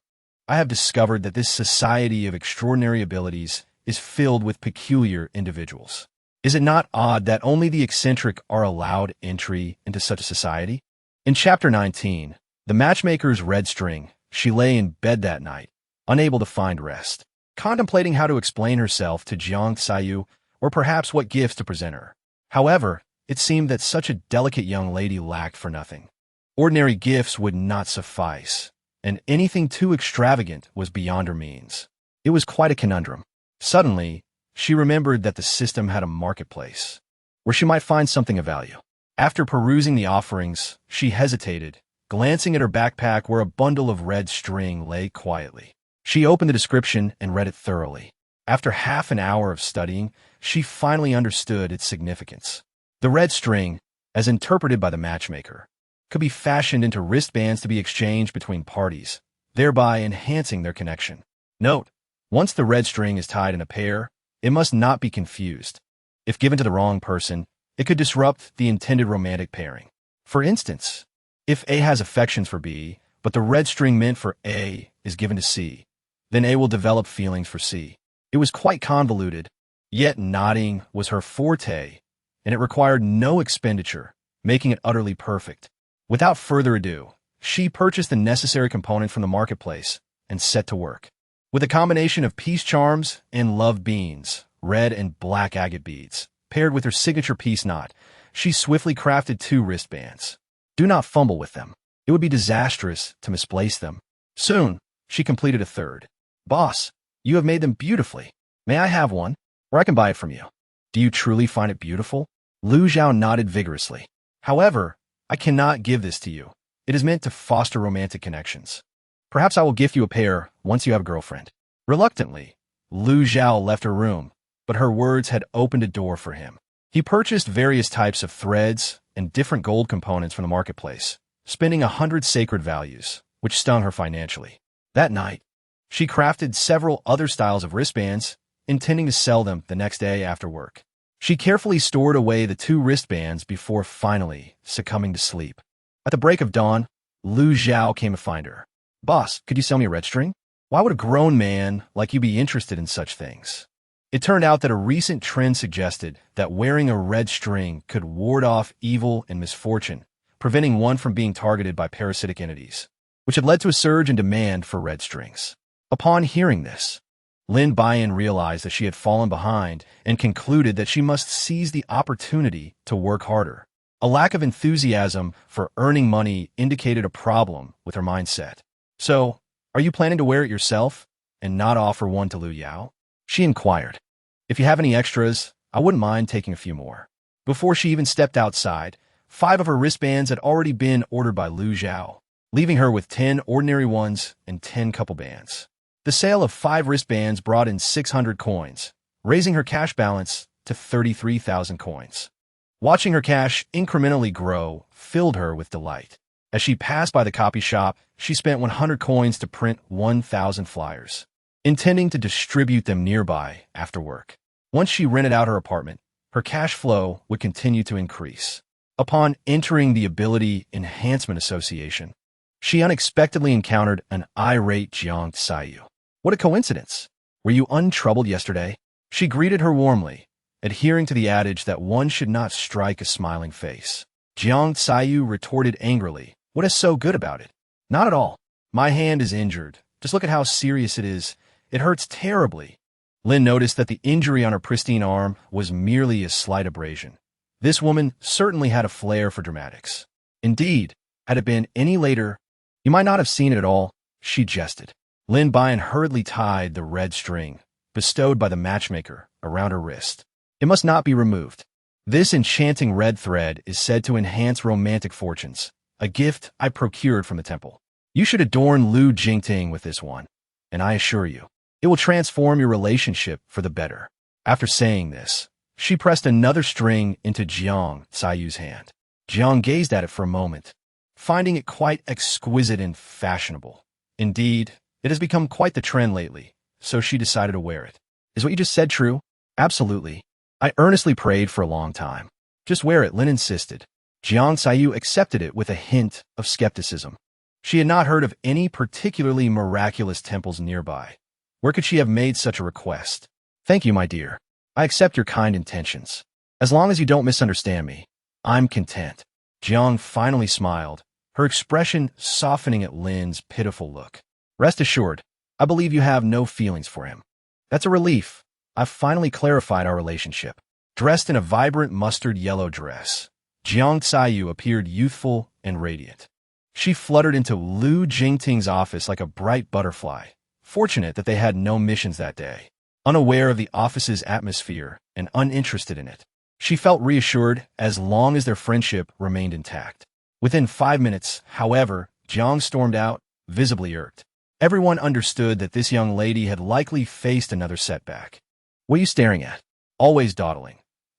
"I have discovered that this society of extraordinary abilities is filled with peculiar individuals. Is it not odd that only the eccentric are allowed entry into such a society?" In Chapter 19, the matchmaker's red string, she lay in bed that night, unable to find rest, contemplating how to explain herself to Jiang Ziyu or perhaps what gifts to present her. However, it seemed that such a delicate young lady lacked for nothing. Ordinary gifts would not suffice, and anything too extravagant was beyond her means. It was quite a conundrum. Suddenly, she remembered that the system had a marketplace, where she might find something of value. After perusing the offerings, she hesitated, glancing at her backpack where a bundle of red string lay quietly. She opened the description and read it thoroughly. After half an hour of studying, she finally understood its significance. The red string, as interpreted by the matchmaker, could be fashioned into wristbands to be exchanged between parties, thereby enhancing their connection. Note: once the red string is tied in a pair, it must not be confused. If given to the wrong person, it could disrupt the intended romantic pairing. For instance, if A has affections for B, but the red string meant for A is given to C, then A will develop feelings for C. It was quite convoluted, yet nodding was her forte, and it required no expenditure, making it utterly perfect. Without further ado, she purchased the necessary component from the marketplace and set to work. With a combination of peace charms and love beans, red and black agate beads, paired with her signature peace knot, She swiftly crafted 2 wristbands. Do not fumble with them. It would be disastrous to misplace them. Soon, she completed a 3rd. Boss, you have made them beautifully. May I have one? Or I can buy it from you. Do you truly find it beautiful? Lu Zhao nodded vigorously. However, I cannot give this to you. It is meant to foster romantic connections. Perhaps I will gift you a pair once you have a girlfriend. Reluctantly, Lu Zhao left her room, but her words had opened a door for him. He purchased various types of threads and different gold components from the marketplace, spending 100 sacred values, which stung her financially. That night, she crafted several other styles of wristbands, intending to sell them the next day after work. She carefully stored away the 2 wristbands before finally succumbing to sleep. At the break of dawn, Lu Zhao came to find her. Boss, could you sell me a red string? Why would a grown man like you be interested in such things? It turned out that a recent trend suggested that wearing a red string could ward off evil and misfortune, preventing one from being targeted by parasitic entities, which had led to a surge in demand for red strings. Upon hearing this, Lin Buyan realized that she had fallen behind and concluded that she must seize the opportunity to work harder. A lack of enthusiasm for earning money indicated a problem with her mindset. So, are you planning to wear it yourself and not offer one to Lu Yao? She inquired. If you have any extras, I wouldn't mind taking a few more. Before she even stepped outside, 5 of her wristbands had already been ordered by Lu Zhao, leaving her with 10 ordinary ones and 10 couple bands. The sale of 5 wristbands brought in 600 coins, raising her cash balance to 33,000 coins. Watching her cash incrementally grow filled her with delight. As she passed by the copy shop, she spent 100 coins to print 1,000 flyers, intending to distribute them nearby after work. Once she rented out her apartment, her cash flow would continue to increase. Upon entering the Ability Enhancement Association, she unexpectedly encountered an irate Jiang Xiyu. What a coincidence! Were you untroubled yesterday? She greeted her warmly, adhering to the adage that one should not strike a smiling face. Jiang Xiyu retorted angrily, what is so good about it? Not at all. My hand is injured. Just look at how serious it is. It hurts terribly. Lin noticed that the injury on her pristine arm was merely a slight abrasion. This woman certainly had a flair for dramatics. Indeed, had it been any later, you might not have seen it at all, she jested. Lin Buyan hurriedly tied the red string, bestowed by the matchmaker, around her wrist. It must not be removed. This enchanting red thread is said to enhance romantic fortunes, a gift I procured from the temple. You should adorn Lu Jingting with this one, and I assure you, it will transform your relationship for the better. After saying this, she pressed another string into Jiang Xiyu's hand. Jiang gazed at it for a moment, finding it quite exquisite and fashionable. Indeed, it has become quite the trend lately, so she decided to wear it. Is what you just said true? Absolutely. I earnestly prayed for a long time. Just wear it, Lin insisted. Jiang Xiyu accepted it with a hint of skepticism. She had not heard of any particularly miraculous temples nearby. Where could she have made such a request? Thank you, my dear. I accept your kind intentions. As long as you don't misunderstand me, I'm content. Jiang finally smiled, her expression softening at Lin's pitiful look. Rest assured, I believe you have no feelings for him. That's a relief. I've finally clarified our relationship. Dressed in a vibrant mustard yellow dress, Jiang Xiyu appeared youthful and radiant. She fluttered into Lu Jingting's office like a bright butterfly, fortunate that they had no missions that day. Unaware of the office's atmosphere and uninterested in it, she felt reassured as long as their friendship remained intact. Within 5 minutes, however, Jiang stormed out, visibly irked. Everyone understood that this young lady had likely faced another setback. What are you staring at? Always dawdling.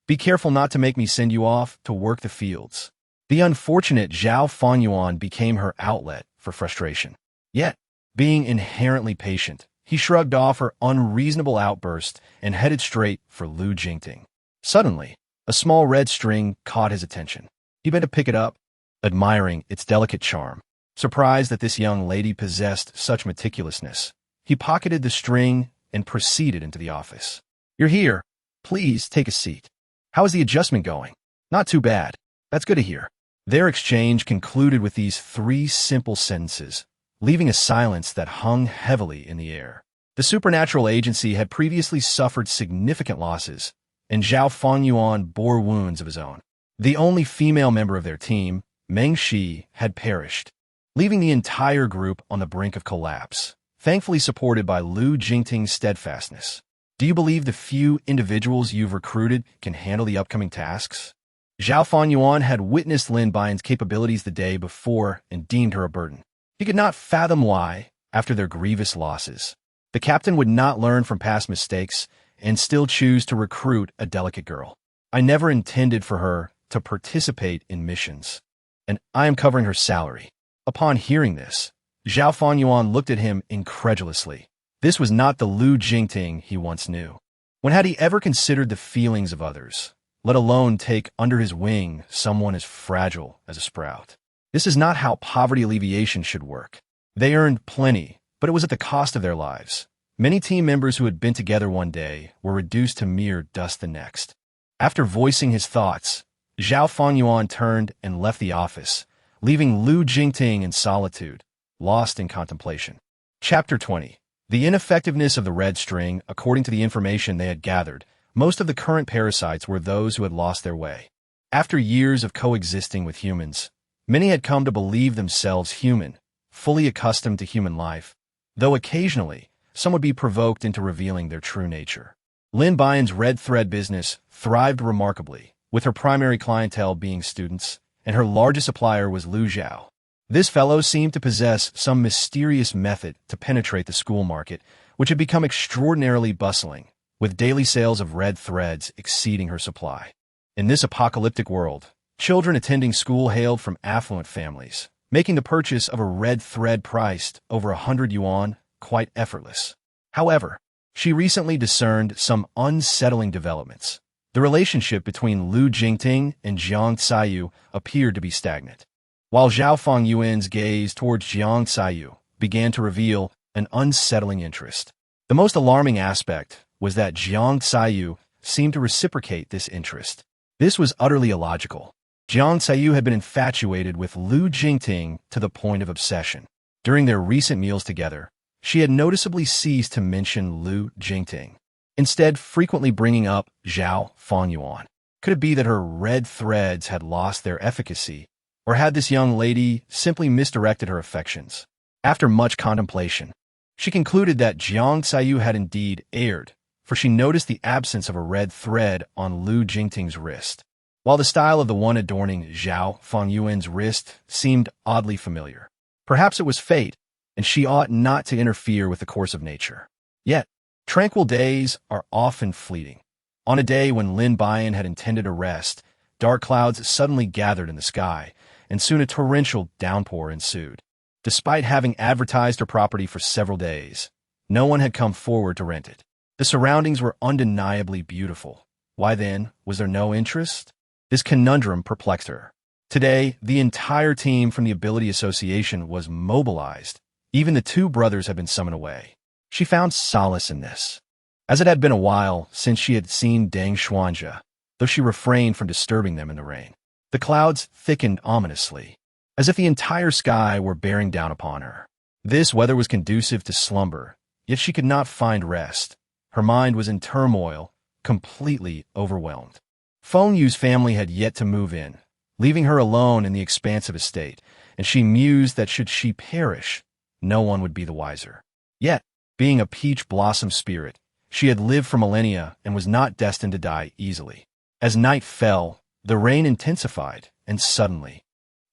Be careful not to make me send you off to work the fields. The unfortunate Zhao Fangyuan became her outlet for frustration. Yet, being inherently patient, he shrugged off her unreasonable outburst and headed straight for Lu Jingting. Suddenly, a small red string caught his attention. He bent to pick it up, admiring its delicate charm. Surprised that this young lady possessed such meticulousness, he pocketed the string and proceeded into the office. You're here. Please take a seat. How is the adjustment going? Not too bad. That's good to hear. Their exchange concluded with these 3 simple sentences, leaving a silence that hung heavily in the air. The supernatural agency had previously suffered significant losses, and Zhao Fangyuan bore wounds of his own. The only female member of their team, Meng Shi, had perished, leaving the entire group on the brink of collapse, thankfully supported by Lu Jingting's steadfastness. Do you believe the few individuals you've recruited can handle the upcoming tasks? Zhao Fanyuan had witnessed Lin Buyan's capabilities the day before and deemed her a burden. He could not fathom why, after their grievous losses, the captain would not learn from past mistakes and still choose to recruit a delicate girl. I never intended for her to participate in missions, and I am covering her salary. Upon hearing this, Zhao Fanyuan looked at him incredulously. This was not the Lu Jingting he once knew. When had he ever considered the feelings of others, let alone take under his wing someone as fragile as a sprout? This is not how poverty alleviation should work. They earned plenty, but it was at the cost of their lives. Many team members who had been together one day were reduced to mere dust the next. After voicing his thoughts, Zhao Fanyuan turned and left the office, leaving Lu Jingting in solitude, lost in contemplation. Chapter 20. The ineffectiveness of the red string. According to the information they had gathered, most of the current parasites were those who had lost their way. After years of coexisting with humans, many had come to believe themselves human, fully accustomed to human life, though occasionally some would be provoked into revealing their true nature. Lin Buyan's red thread business thrived remarkably, with her primary clientele being students, and her largest supplier was Lu Zhao. This fellow seemed to possess some mysterious method to penetrate the school market, which had become extraordinarily bustling, with daily sales of red threads exceeding her supply. In this apocalyptic world, children attending school hailed from affluent families, making the purchase of a red thread priced over 100 yuan quite effortless. However, she recently discerned some unsettling developments. The relationship between Lu Jingting and Jiang Caiyu appeared to be stagnant, while Zhao Fanyuan's gaze towards Jiang Caiyu began to reveal an unsettling interest. The most alarming aspect was that Jiang Caiyu seemed to reciprocate this interest. This was utterly illogical. Jiang Caiyu had been infatuated with Lu Jingting to the point of obsession. During their recent meals together, she had noticeably ceased to mention Lu Jingting, instead frequently bringing up Zhao Fanyuan. Could it be that her red threads had lost their efficacy, or had this young lady simply misdirected her affections? After much contemplation, she concluded that Jiang Caiyu had indeed erred, for she noticed the absence of a red thread on Lu Jingting's wrist, while the style of the one adorning Zhao Fanyuan's wrist seemed oddly familiar. Perhaps it was fate, and she ought not to interfere with the course of nature. Yet, tranquil days are often fleeting. On a day when Lin Buyan had intended a rest, dark clouds suddenly gathered in the sky, and soon a torrential downpour ensued. Despite having advertised her property for several days, no one had come forward to rent it. The surroundings were undeniably beautiful. Why then was there no interest? This conundrum perplexed her. Today, the entire team from the Ability Association was mobilized. Even the two brothers had been summoned away. She found solace in this, as it had been a while since she had seen Deng Xuanzhe, though she refrained from disturbing them in the rain. The clouds thickened ominously, as if the entire sky were bearing down upon her. This weather was conducive to slumber, yet she could not find rest. Her mind was in turmoil, completely overwhelmed. Feng Yu's family had yet to move in, leaving her alone in the expansive estate, and she mused that should she perish, no one would be the wiser. Yet, being a peach blossom spirit, she had lived for millennia and was not destined to die easily. As night fell, the rain intensified, and suddenly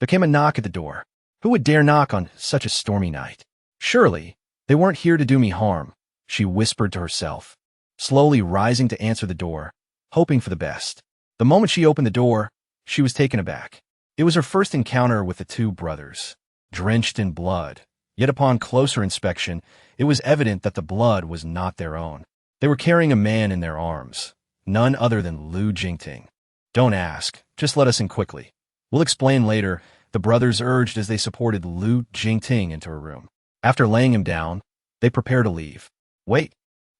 there came a knock at the door. Who would dare knock on such a stormy night? Surely, they weren't here to do me harm, she whispered to herself, slowly rising to answer the door, hoping for the best. The moment she opened the door, she was taken aback. It was her first encounter with the two brothers, drenched in blood. Yet upon closer inspection, it was evident that the blood was not their own. They were carrying a man in their arms, none other than Lu Jingting. Don't ask, just let us in quickly. We'll explain later, the brothers urged as they supported Lu Jingting into her room. After laying him down, they prepared to leave. Wait,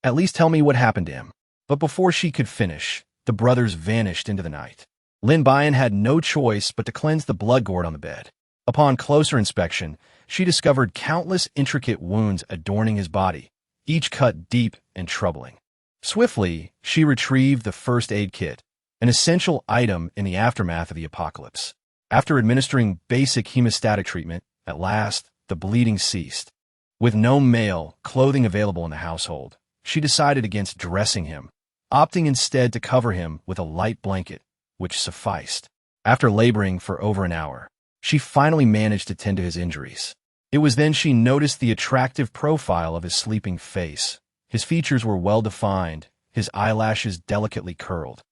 at least tell me what happened to him. But before she could finish, the brothers vanished into the night. Lin Buyan had no choice but to cleanse the blood gourd on the bed. Upon closer inspection, she discovered countless intricate wounds adorning his body, each cut deep and troubling. Swiftly, she retrieved the first aid kit, an essential item in the aftermath of the apocalypse. After administering basic hemostatic treatment, at last, the bleeding ceased. With no male clothing available in the household, she decided against dressing him, opting instead to cover him with a light blanket, which sufficed. After laboring for over an hour, she finally managed to tend to his injuries. It was then she noticed the attractive profile of his sleeping face. His features were well-defined, his eyelashes delicately curled,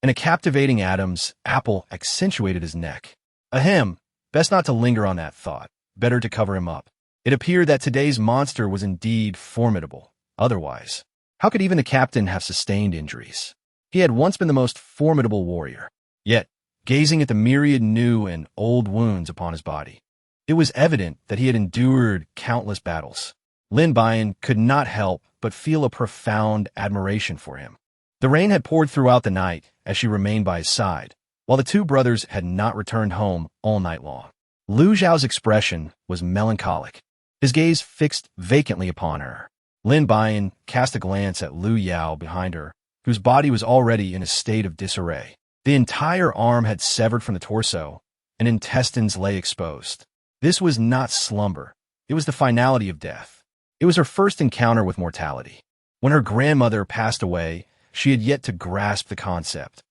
and a captivating Adam's apple accentuated his neck. Ahem, best not to linger on that thought, better to cover him up. It appeared that today's monster was indeed formidable. Otherwise, how could even the captain have sustained injuries? He had once been the most formidable warrior. Yet, gazing at the myriad new and old wounds upon his body, it was evident that he had endured countless battles. Lin Buyan could not help but feel a profound admiration for him. The rain had poured throughout the night as she remained by his side, while the two brothers had not returned home all night long. Lu Zhao's expression was melancholic, his gaze fixed vacantly upon her. Lin Buyan cast a glance at Lu Yao behind her, whose body was already in a state of disarray. The entire arm had severed from the torso, and intestines lay exposed. This was not slumber. It was the finality of death. It was her first encounter with mortality. When her grandmother passed away, she had yet to grasp the concept,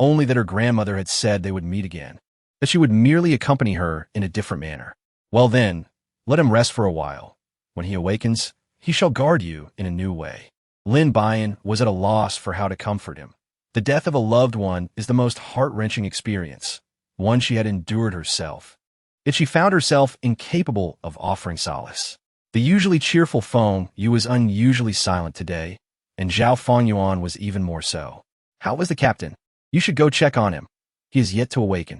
only that her grandmother had said they would meet again, that she would merely accompany her in a different manner. Well then, let him rest for a while. When he awakens, he shall guard you in a new way. Lin Buyan was at a loss for how to comfort him. The death of a loved one is the most heart-wrenching experience, one she had endured herself. Yet she found herself incapable of offering solace. The usually cheerful Feng Yu was unusually silent today, and Zhao Fengyuan was even more so. How was the captain? You should go check on him. He is yet to awaken.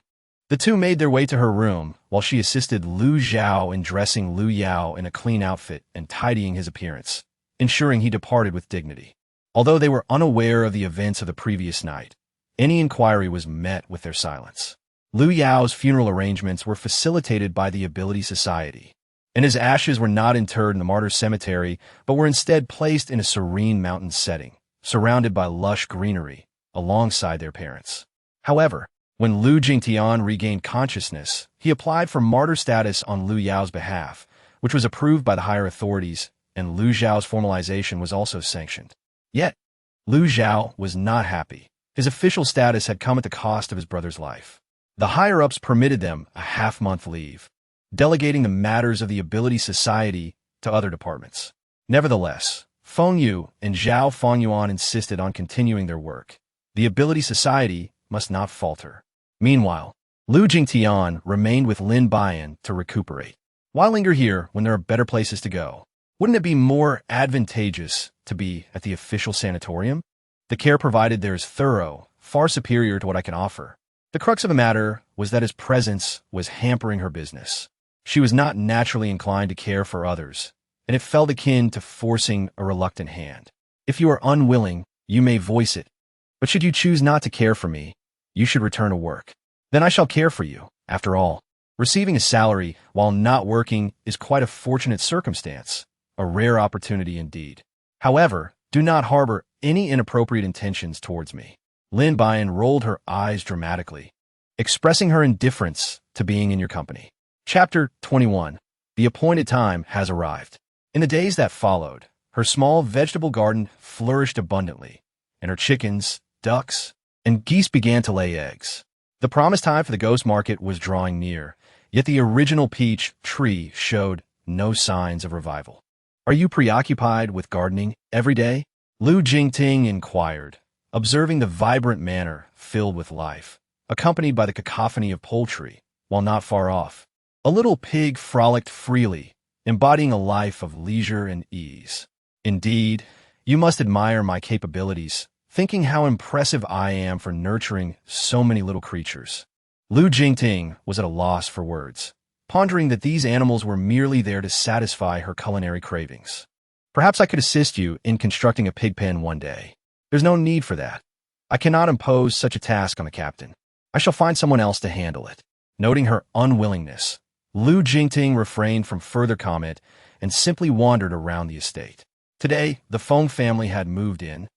The two made their way to her room, while she assisted Lu Zhao in dressing Lu Yao in a clean outfit and tidying his appearance, ensuring he departed with dignity. Although they were unaware of the events of the previous night, any inquiry was met with their silence. Lu Yao's funeral arrangements were facilitated by the Ability Society, and his ashes were not interred in the Martyrs' Cemetery, but were instead placed in a serene mountain setting, surrounded by lush greenery, alongside their parents. However, when Lu Jingtian regained consciousness, he applied for martyr status on Lu Yao's behalf, which was approved by the higher authorities, and Lu Zhao's formalization was also sanctioned. Yet, Lu Zhao was not happy. His official status had come at the cost of his brother's life. The higher-ups permitted them a half-month leave, delegating the matters of the Ability Society to other departments. Nevertheless, Feng Yu and Zhao Fengyuan insisted on continuing their work. The Ability Society must not falter. Meanwhile, Lu Jingtian remained with Lin Buyan to recuperate. Why linger here when there are better places to go? Wouldn't it be more advantageous to be at the official sanatorium? The care provided there is thorough, far superior to what I can offer. The crux of the matter was that his presence was hampering her business. She was not naturally inclined to care for others, and it felt akin to forcing a reluctant hand. If you are unwilling, you may voice it. But should you choose not to care for me, you should return to work. Then I shall care for you. After all, receiving a salary while not working is quite a fortunate circumstance, a rare opportunity indeed. However, do not harbor any inappropriate intentions towards me. Lin Buyan rolled her eyes dramatically, expressing her indifference to being in your company. Chapter 21. The appointed time has arrived. In the days that followed, her small vegetable garden flourished abundantly, and her chickens, ducks, and geese began to lay eggs. The promised time for the ghost market was drawing near, yet the original peach tree showed no signs of revival. Are you preoccupied with gardening every day? Lu Jingting inquired, observing the vibrant manor filled with life, accompanied by the cacophony of poultry, while not far off. A little pig frolicked freely, embodying a life of leisure and ease. Indeed, you must admire my capabilities, thinking how impressive I am for nurturing so many little creatures. Lu Jingting was at a loss for words, pondering that these animals were merely there to satisfy her culinary cravings. Perhaps I could assist you in constructing a pig pen one day. There's no need for that. I cannot impose such a task on the captain. I shall find someone else to handle it. Noting her unwillingness, Lu Jingting refrained from further comment and simply wandered around the estate. Today, the Feng family had moved in,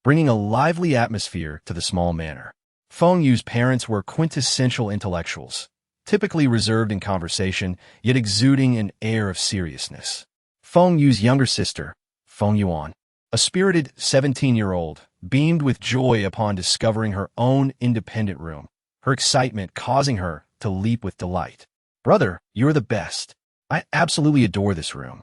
bringing a lively atmosphere to the small manor. Feng Yu's parents were quintessential intellectuals, typically reserved in conversation, yet exuding an air of seriousness. Feng Yu's younger sister, Feng Yuan, a spirited 17-year-old, beamed with joy upon discovering her own independent room, her excitement causing her to leap with delight. "Brother, you're the best. I absolutely adore this room."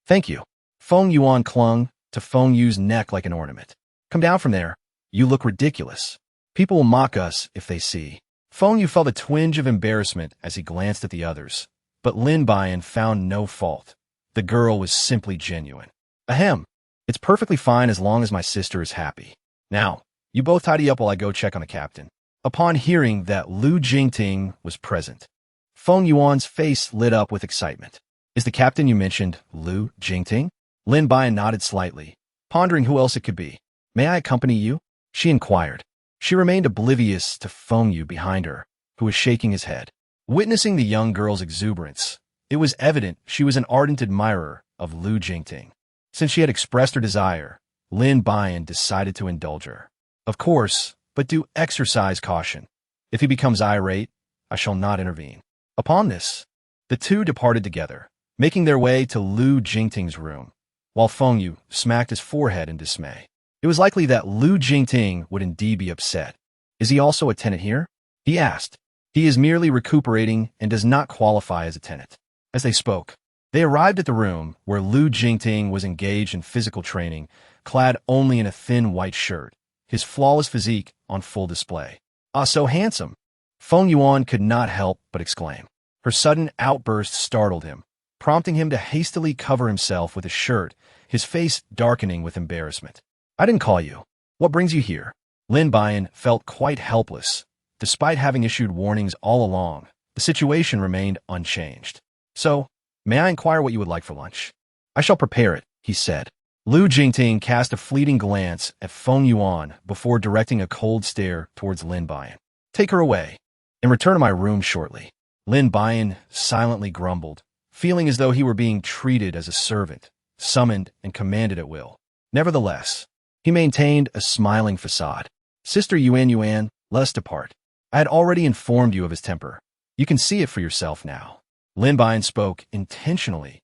"Thank you." Feng Yuan clung to Feng Yu's neck like an ornament. "Come down from there. You look ridiculous. People will mock us if they see." Feng Yu felt a twinge of embarrassment as he glanced at the others, but Lin Buyan found no fault. The girl was simply genuine. "Ahem. It's perfectly fine as long as my sister is happy. Now, you both tidy up while I go check on the captain." Upon hearing that Lu Jingting was present, Feng Yuan's face lit up with excitement. "Is the captain you mentioned Lu Jingting?" Lin Buyan nodded slightly, pondering who else it could be. "May I accompany you?" she inquired. She remained oblivious to Feng Yu behind her, who was shaking his head. Witnessing the young girl's exuberance, it was evident she was an ardent admirer of Lu Jingting. Since she had expressed her desire, Lin Buyan decided to indulge her. "Of course, but do exercise caution. If he becomes irate, I shall not intervene." Upon this, the two departed together, making their way to Lu Jingting's room, while Feng Yu smacked his forehead in dismay. It was likely that Lu Jingting would indeed be upset. "Is he also a tenant here?" he asked. "He is merely recuperating and does not qualify as a tenant." As they spoke, they arrived at the room where Lu Jingting was engaged in physical training, clad only in a thin white shirt, his flawless physique on full display. "Ah, so handsome!" Feng Yuan could not help but exclaim. Her sudden outburst startled him, prompting him to hastily cover himself with his shirt, his face darkening with embarrassment. "I didn't call you. What brings you here?" Lin Buyan felt quite helpless. Despite having issued warnings all along, the situation remained unchanged. "So, may I inquire what you would like for lunch?" "I shall prepare it," he said. Lu Jingting cast a fleeting glance at Feng Yuan before directing a cold stare towards Lin Buyan. "Take her away, and return to my room shortly." Lin Buyan silently grumbled, feeling as though he were being treated as a servant, summoned and commanded at will. Nevertheless, he maintained a smiling facade. "Sister Yuan, let us depart. I had already informed you of his temper. You can see it for yourself now." Lin Buyan spoke intentionally,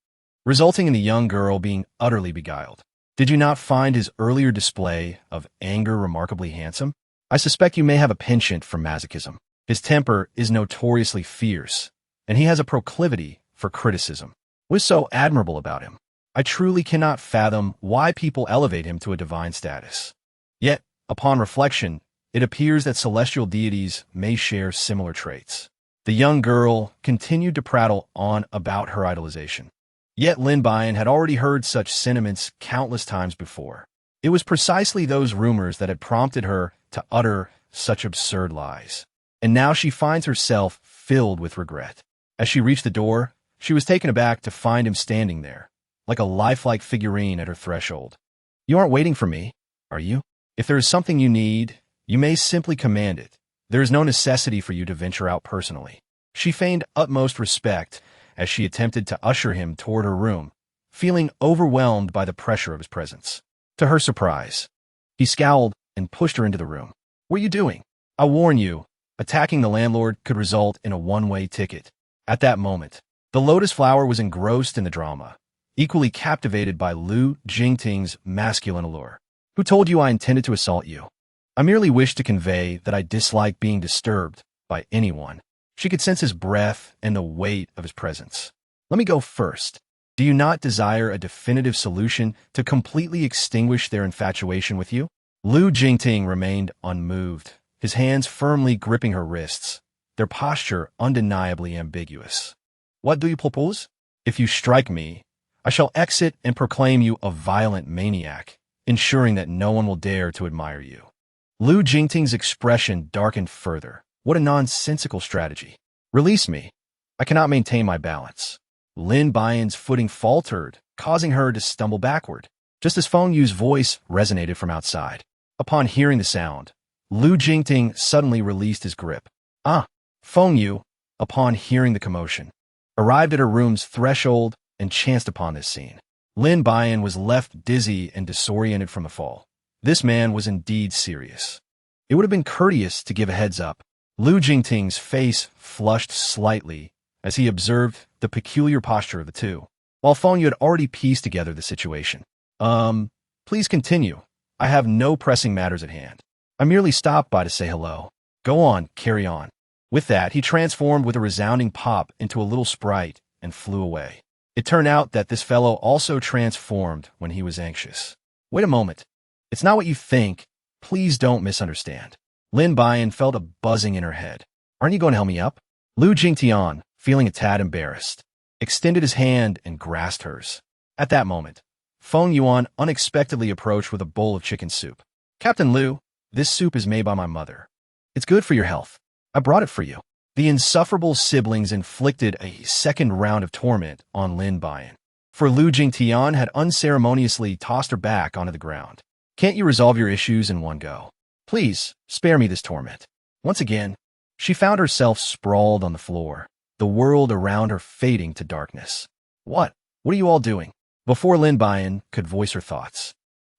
resulting in the young girl being utterly beguiled. "Did you not find his earlier display of anger remarkably handsome? I suspect you may have a penchant for masochism. His temper is notoriously fierce, and he has a proclivity for criticism. What is so admirable about him? I truly cannot fathom why people elevate him to a divine status. Yet, upon reflection, it appears that celestial deities may share similar traits." The young girl continued to prattle on about her idolization. Yet Lin Buyan had already heard such sentiments countless times before. It was precisely those rumors that had prompted her to utter such absurd lies. And now she finds herself filled with regret. As she reached the door, she was taken aback to find him standing there, like a lifelike figurine at her threshold. "You aren't waiting for me, are you? If there is something you need, you may simply command it. There is no necessity for you to venture out personally." She feigned utmost respect as she attempted to usher him toward her room, feeling overwhelmed by the pressure of his presence. To her surprise, he scowled and pushed her into the room. "What are you doing? I warn you, attacking the landlord could result in a one-way ticket." At that moment, the lotus flower was engrossed in the drama, equally captivated by Lu Jingting's masculine allure. "Who told you I intended to assault you? I merely wished to convey that I dislike being disturbed by anyone." She could sense his breath and the weight of his presence. "Let me go first. Do you not desire a definitive solution to completely extinguish their infatuation with you?" Lu Jingting remained unmoved, his hands firmly gripping her wrists, their posture undeniably ambiguous. "What do you propose? If you strike me, I shall exit and proclaim you a violent maniac, ensuring that no one will dare to admire you." Lu Jingting's expression darkened further. What a nonsensical strategy. "Release me. I cannot maintain my balance." Lin Buyan's footing faltered, causing her to stumble backward, just as Feng Yu's voice resonated from outside. Upon hearing the sound, Lu Jingting suddenly released his grip. "Ah!" Feng Yu, upon hearing the commotion, arrived at her room's threshold and chanced upon this scene. Lin Buyan was left dizzy and disoriented from the fall. This man was indeed serious. It would have been courteous to give a heads up. Lu Jingting's face flushed slightly as he observed the peculiar posture of the two, while Feng Yu had already pieced together the situation. Please continue. I have no pressing matters at hand. I merely stopped by to say hello. Go on, carry on. With that, he transformed with a resounding pop into a little sprite and flew away. It turned out that this fellow also transformed when he was anxious. Wait a moment. It's not what you think. Please don't misunderstand. Lin Buyan felt a buzzing in her head. Aren't you going to help me up? Lu Jingtian, feeling a tad embarrassed, extended his hand and grasped hers. At that moment, Feng Yuan unexpectedly approached with a bowl of chicken soup. Captain Lu, this soup is made by my mother. It's good for your health. I brought it for you. The insufferable siblings inflicted a second round of torment on Lin Buyan, for Lu Jingtian had unceremoniously tossed her back onto the ground. Can't you resolve your issues in one go? Please, spare me this torment. Once again, she found herself sprawled on the floor, the world around her fading to darkness. What are you all doing? Before Lin Buyan could voice her thoughts,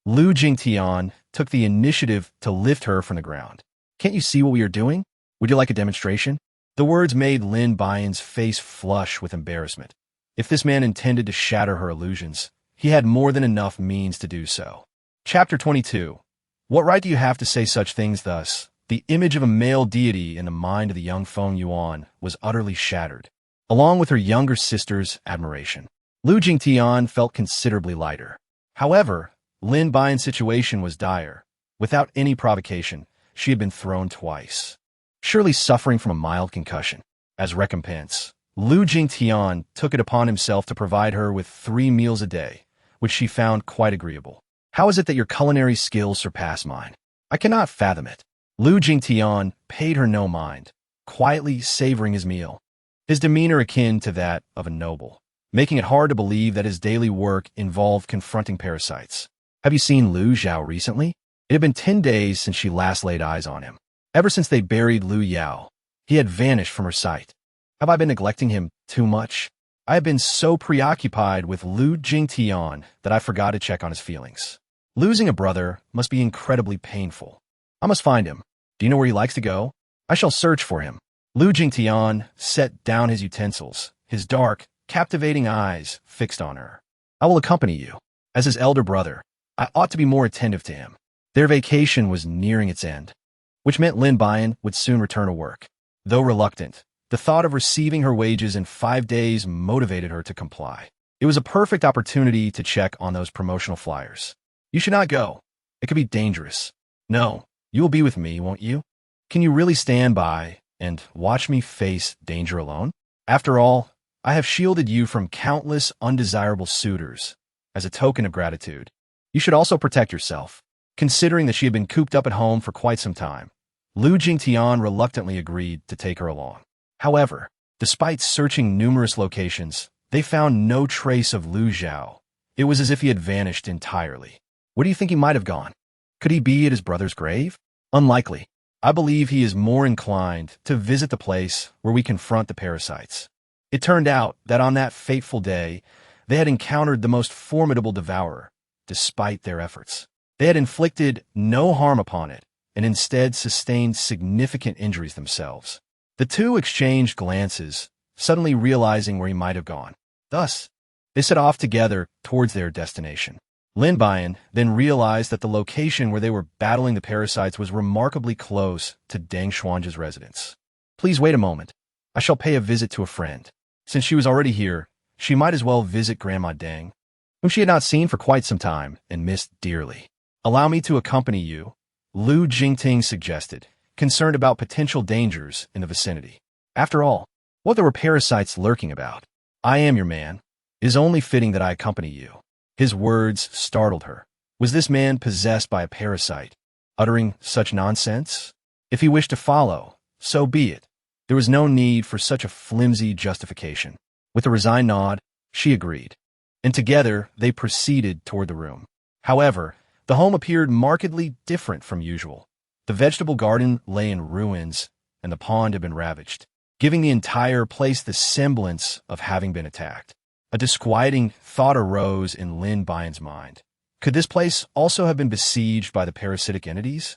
Lu Jingtian took the initiative to lift her from the ground. Can't you see what we are doing? Would you like a demonstration? The words made Lin Buyan's face flush with embarrassment. If this man intended to shatter her illusions, he had more than enough means to do so. Chapter 22. What right do you have to say such things thus? The image of a male deity in the mind of the young Feng Yuan was utterly shattered, along with her younger sister's admiration. Lu Jingtian felt considerably lighter. However, Lin Buyan's situation was dire. Without any provocation, she had been thrown twice, surely suffering from a mild concussion. As recompense, Lu Jingtian took it upon himself to provide her with 3 meals a day, which she found quite agreeable. How is it that your culinary skills surpass mine? I cannot fathom it. Lu Jingtian paid her no mind, quietly savoring his meal, his demeanor akin to that of a noble, making it hard to believe that his daily work involved confronting parasites. Have you seen Lu Zhao recently? It had been 10 days since she last laid eyes on him. Ever since they buried Lu Yao, he had vanished from her sight. Have I been neglecting him too much? I have been so preoccupied with Lu Jingtian that I forgot to check on his feelings. Losing a brother must be incredibly painful. I must find him. Do you know where he likes to go? I shall search for him. Lu Jingtian set down his utensils, his dark, captivating eyes fixed on her. I will accompany you. As his elder brother, I ought to be more attentive to him. Their vacation was nearing its end, which meant Lin Buyan would soon return to work. Though reluctant, the thought of receiving her wages in 5 days motivated her to comply. It was a perfect opportunity to check on those promotional flyers. You should not go. It could be dangerous. No, you will be with me, won't you? Can you really stand by and watch me face danger alone? After all, I have shielded you from countless undesirable suitors. As a token of gratitude, you should also protect yourself. Considering that she had been cooped up at home for quite some time, Lu Jingtian reluctantly agreed to take her along. However, despite searching numerous locations, they found no trace of Lu Zhao. It was as if he had vanished entirely. Where do you think he might have gone? Could he be at his brother's grave? Unlikely. I believe he is more inclined to visit the place where we confront the parasites. It turned out that on that fateful day, they had encountered the most formidable devourer, despite their efforts. They had inflicted no harm upon it, and instead sustained significant injuries themselves. The two exchanged glances, suddenly realizing where he might have gone. Thus, they set off together towards their destination. Lin Buyan then realized that the location where they were battling the parasites was remarkably close to Deng Xuanzhe's residence. Please wait a moment. I shall pay a visit to a friend. Since she was already here, she might as well visit Grandma Deng, whom she had not seen for quite some time and missed dearly. Allow me to accompany you, Lu Jingting suggested, concerned about potential dangers in the vicinity. After all, what there were parasites lurking about. I am your man. It is only fitting that I accompany you. His words startled her. Was this man possessed by a parasite, uttering such nonsense? If he wished to follow, so be it. There was no need for such a flimsy justification. With a resigned nod, she agreed, and together they proceeded toward the room. However, the home appeared markedly different from usual. The vegetable garden lay in ruins, and the pond had been ravaged, giving the entire place the semblance of having been attacked. A disquieting thought arose in Lin Buyan's mind. Could this place also have been besieged by the parasitic entities?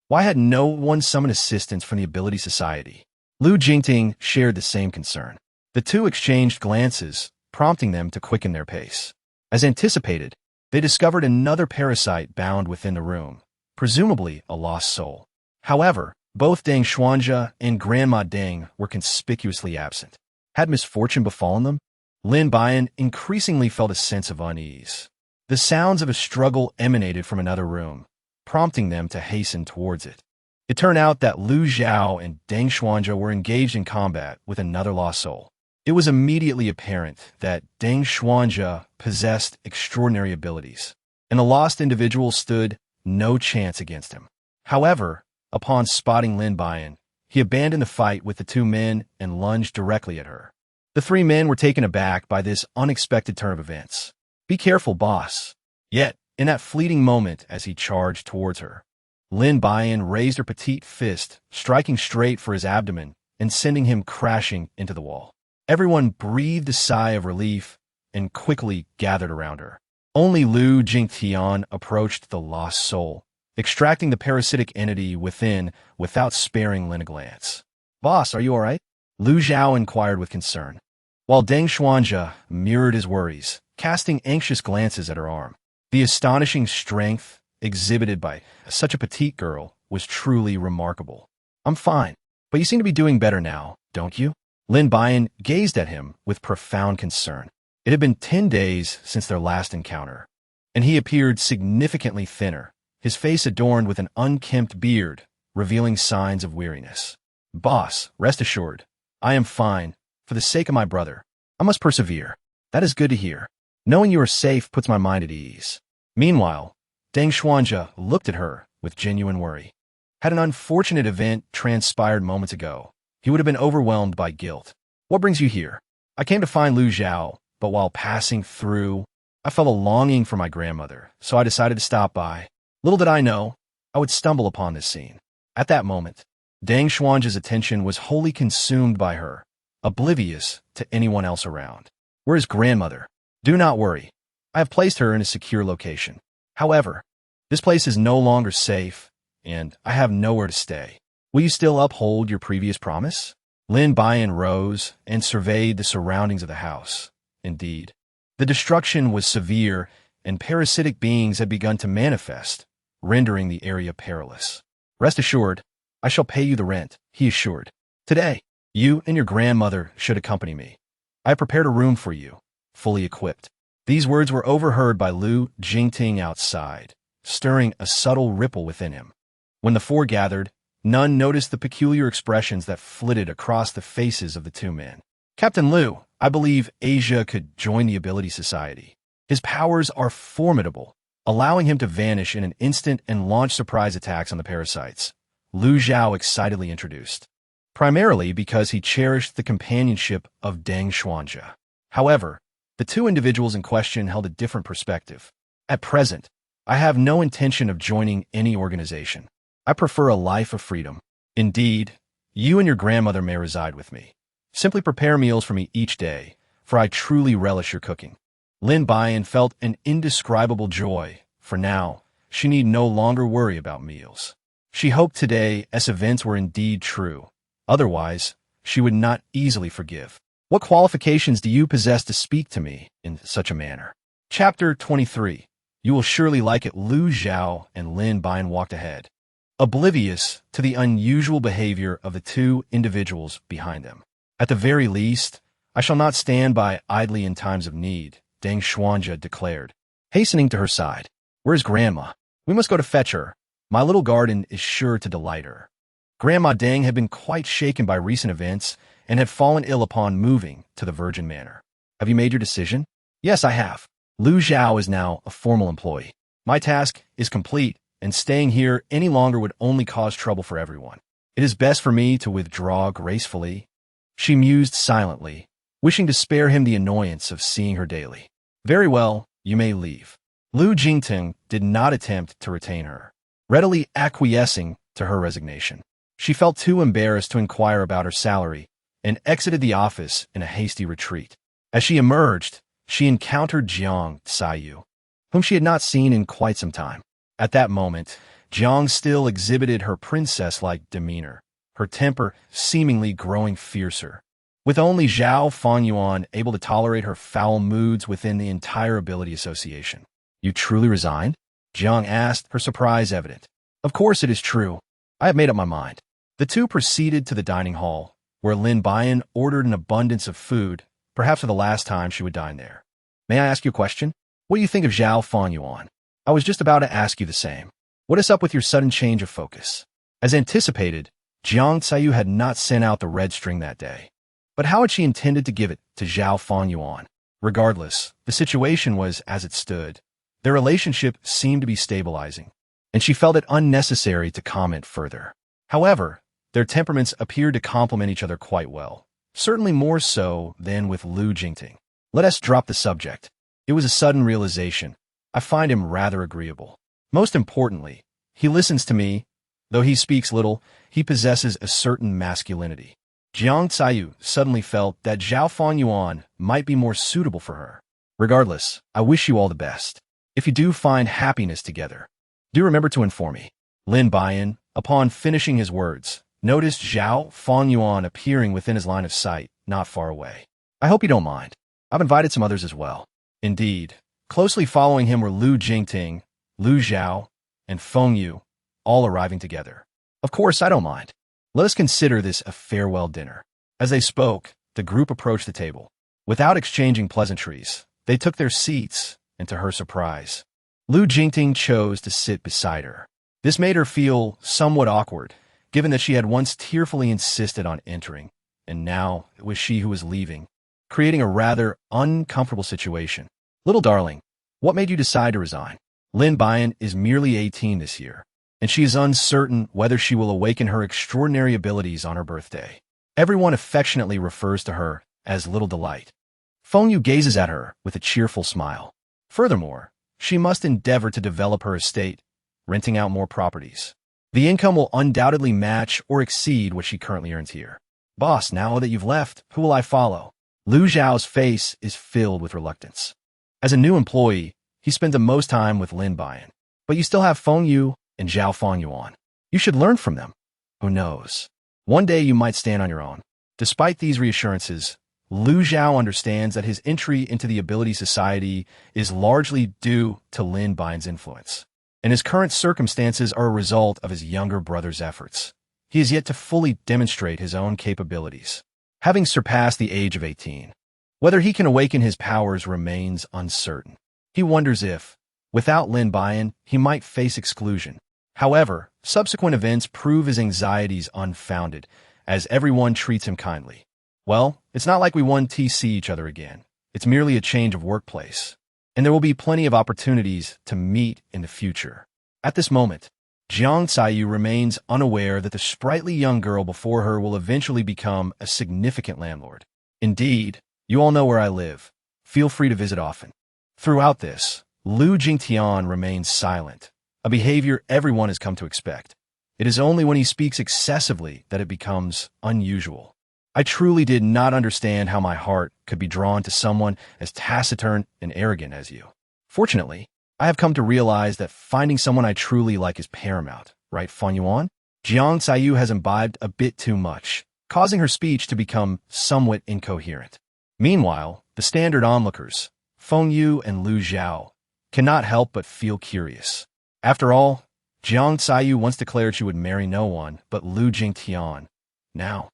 Why had no one summoned assistance from the Ability Society? Lu Jingting shared the same concern. The two exchanged glances, prompting them to quicken their pace. As anticipated, they discovered another parasite bound within the room, presumably a lost soul. However, both Deng Xuanja and Grandma Deng were conspicuously absent. Had misfortune befallen them? Lin Buyan increasingly felt a sense of unease. The sounds of a struggle emanated from another room, prompting them to hasten towards it. It turned out that Lu Zhao and Deng Xuanja were engaged in combat with another lost soul. It was immediately apparent that Deng Xuanja possessed extraordinary abilities, and the lost individual stood no chance against him. However, upon spotting Lin Buyan, he abandoned the fight with the two men and lunged directly at her. The three men were taken aback by this unexpected turn of events. "Be careful, boss." Yet, in that fleeting moment as he charged towards her, Lin Buyan raised her petite fist, striking straight for his abdomen and sending him crashing into the wall. Everyone breathed a sigh of relief and quickly gathered around her. Only Lu Jingtian approached the lost soul, extracting the parasitic entity within without sparing Lin a glance. "Boss, are you all right?" Lu Zhao inquired with concern, while Deng Xuanja mirrored his worries, casting anxious glances at her arm. The astonishing strength exhibited by such a petite girl was truly remarkable. "I'm fine, but you seem to be doing better now, don't you?" Lin Buyan gazed at him with profound concern. It had been 10 days since their last encounter, and he appeared significantly thinner, his face adorned with an unkempt beard, revealing signs of weariness. "Boss, rest assured, I am fine. For the sake of my brother, I must persevere." "That is good to hear. Knowing you are safe puts my mind at ease." Meanwhile, Deng Xuanja looked at her with genuine worry. Had an unfortunate event transpired moments ago, he would have been overwhelmed by guilt. "What brings you here?" "I came to find Lu Zhao, but while passing through, I felt a longing for my grandmother, so I decided to stop by. Little did I know, I would stumble upon this scene." At that moment, Deng Xuanja's attention was wholly consumed by her, oblivious to anyone else around. "Where is grandmother?" "Do not worry. I have placed her in a secure location. However, this place is no longer safe, and I have nowhere to stay. Will you still uphold your previous promise?" Lin Buyan rose and surveyed the surroundings of the house. Indeed, the destruction was severe, and parasitic beings had begun to manifest, rendering the area perilous. "Rest assured, I shall pay you the rent," he assured. "Today, you and your grandmother should accompany me. I have prepared a room for you, fully equipped." These words were overheard by Lu Jingting outside, stirring a subtle ripple within him. When the four gathered, none noticed the peculiar expressions that flitted across the faces of the two men. "Captain Lu, I believe Asia could join the Ability Society. His powers are formidable, allowing him to vanish in an instant and launch surprise attacks on the parasites," Lu Zhao excitedly introduced, primarily because he cherished the companionship of Deng Xuanja. However, the two individuals in question held a different perspective. "At present, I have no intention of joining any organization. I prefer a life of freedom. Indeed, you and your grandmother may reside with me. Simply prepare meals for me each day, for I truly relish your cooking." Lin Buyan felt an indescribable joy, for now, she need no longer worry about meals. She hoped today as events were indeed true. Otherwise, she would not easily forgive. "What qualifications do you possess to speak to me in such a manner?" Chapter 23. You will surely like it. Lu Zhao and Lin Buyan walked ahead, oblivious to the unusual behavior of the two individuals behind them. "At the very least, I shall not stand by idly in times of need," Deng Xuanja declared, hastening to her side. "Where's Grandma? We must go to fetch her. My little garden is sure to delight her." Grandma Deng had been quite shaken by recent events and had fallen ill upon moving to the Virgin Manor. "Have you made your decision?" "Yes, I have. Lu Zhao is now a formal employee. My task is complete, and staying here any longer would only cause trouble for everyone. It is best for me to withdraw gracefully." She mused silently, wishing to spare him the annoyance of seeing her daily. "Very well, you may leave." Lu Jingting did not attempt to retain her, readily acquiescing to her resignation. She felt too embarrassed to inquire about her salary and exited the office in a hasty retreat. As she emerged, she encountered Jiang Tsayu, whom she had not seen in quite some time. At that moment, Jiang still exhibited her princess-like demeanor, her temper seemingly growing fiercer. With only Zhao Fanyuan able to tolerate her foul moods within the entire ability association. You truly resigned? Jiang asked, her surprise evident. Of course it is true. I have made up my mind. The two proceeded to the dining hall, where Lin Buyan ordered an abundance of food, perhaps for the last time she would dine there. May I ask you a question? What do you think of Zhao Fanyuan? I was just about to ask you the same. What is up with your sudden change of focus? As anticipated, Jiang Tsayu had not sent out the red string that day. But how had she intended to give it to Zhao Fanyuan? Regardless, the situation was as it stood. Their relationship seemed to be stabilizing, and she felt it unnecessary to comment further. However, their temperaments appeared to complement each other quite well, certainly more so than with Lu Jingting. Let us drop the subject. It was a sudden realization. I find him rather agreeable. Most importantly, he listens to me. Though he speaks little, he possesses a certain masculinity. Jiang Tsayu suddenly felt that Zhao Fanyuan might be more suitable for her. Regardless, I wish you all the best. If you do find happiness together, do remember to inform me. Lin Buyan, upon finishing his words, noticed Zhao Fanyuan appearing within his line of sight, not far away. I hope you don't mind. I've invited some others as well. Indeed, closely following him were Lu Jingting, Lu Zhao, and Feng Yu, all arriving together. Of course, I don't mind. Let us consider this a farewell dinner. As they spoke, the group approached the table. Without exchanging pleasantries, they took their seats, and to her surprise, Lu Jingting chose to sit beside her. This made her feel somewhat awkward, given that she had once tearfully insisted on entering, and now it was she who was leaving, creating a rather uncomfortable situation. Little darling, what made you decide to resign? Lin Buyan is merely 18 this year, and she is uncertain whether she will awaken her extraordinary abilities on her birthday. Everyone affectionately refers to her as Little Delight. Feng Yu gazes at her with a cheerful smile. Furthermore, she must endeavor to develop her estate, renting out more properties. The income will undoubtedly match or exceed what she currently earns here. Boss, now that you've left, who will I follow? Lu Zhao's face is filled with reluctance. As a new employee, he spent the most time with Lin Buyan. But you still have Feng Yu and Zhao Fanyuan. You should learn from them. Who knows? One day you might stand on your own. Despite these reassurances, Lu Zhao understands that his entry into the ability society is largely due to Lin Buyan's influence, and his current circumstances are a result of his younger brother's efforts. He is yet to fully demonstrate his own capabilities, having surpassed the age of 18. Whether he can awaken his powers remains uncertain. He wonders if, without Lin Buyan, he might face exclusion. However, subsequent events prove his anxieties unfounded, as everyone treats him kindly. Well, it's not like we want to see each other again. It's merely a change of workplace, and there will be plenty of opportunities to meet in the future. At this moment, Jiang Tsayu remains unaware that the sprightly young girl before her will eventually become a significant landlord. Indeed, you all know where I live. Feel free to visit often. Throughout this, Lu Jingtian remains silent, a behavior everyone has come to expect. It is only when he speaks excessively that it becomes unusual. I truly did not understand how my heart could be drawn to someone as taciturn and arrogant as you. Fortunately, I have come to realize that finding someone I truly like is paramount, right, Fanyuan? Jiang Tsayu has imbibed a bit too much, causing her speech to become somewhat incoherent. Meanwhile, the standard onlookers, Feng Yu and Lu Zhao, cannot help but feel curious. After all, Jiang Tsayu once declared she would marry no one but Lu Jingtian. Now,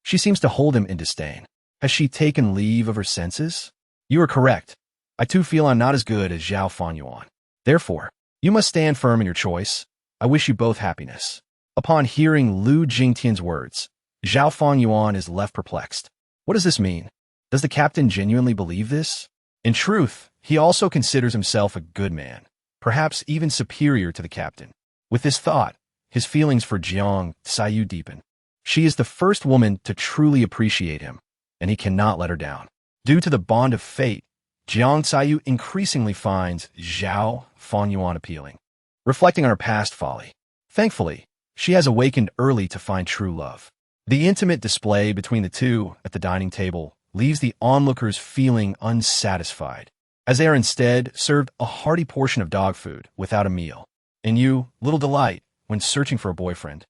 she seems to hold him in disdain. Has she taken leave of her senses? You are correct. I too feel I'm not as good as Zhao Fanyuan. Therefore, you must stand firm in your choice. I wish you both happiness. Upon hearing Lu Jingtian's words, Zhao Fanyuan is left perplexed. What does this mean? Does the captain genuinely believe this? In truth, he also considers himself a good man, perhaps even superior to the captain. With this thought, his feelings for Jiang Tsayu deepen. She is the first woman to truly appreciate him, and he cannot let her down. Due to the bond of fate, Jiang Tsayu increasingly finds Zhao Fanyuan appealing. Reflecting on her past folly, thankfully, she has awakened early to find true love. The intimate display between the two at the dining table leaves the onlookers feeling unsatisfied, as they are instead served a hearty portion of dog food without a meal. And you, little delight, when searching for a boyfriend.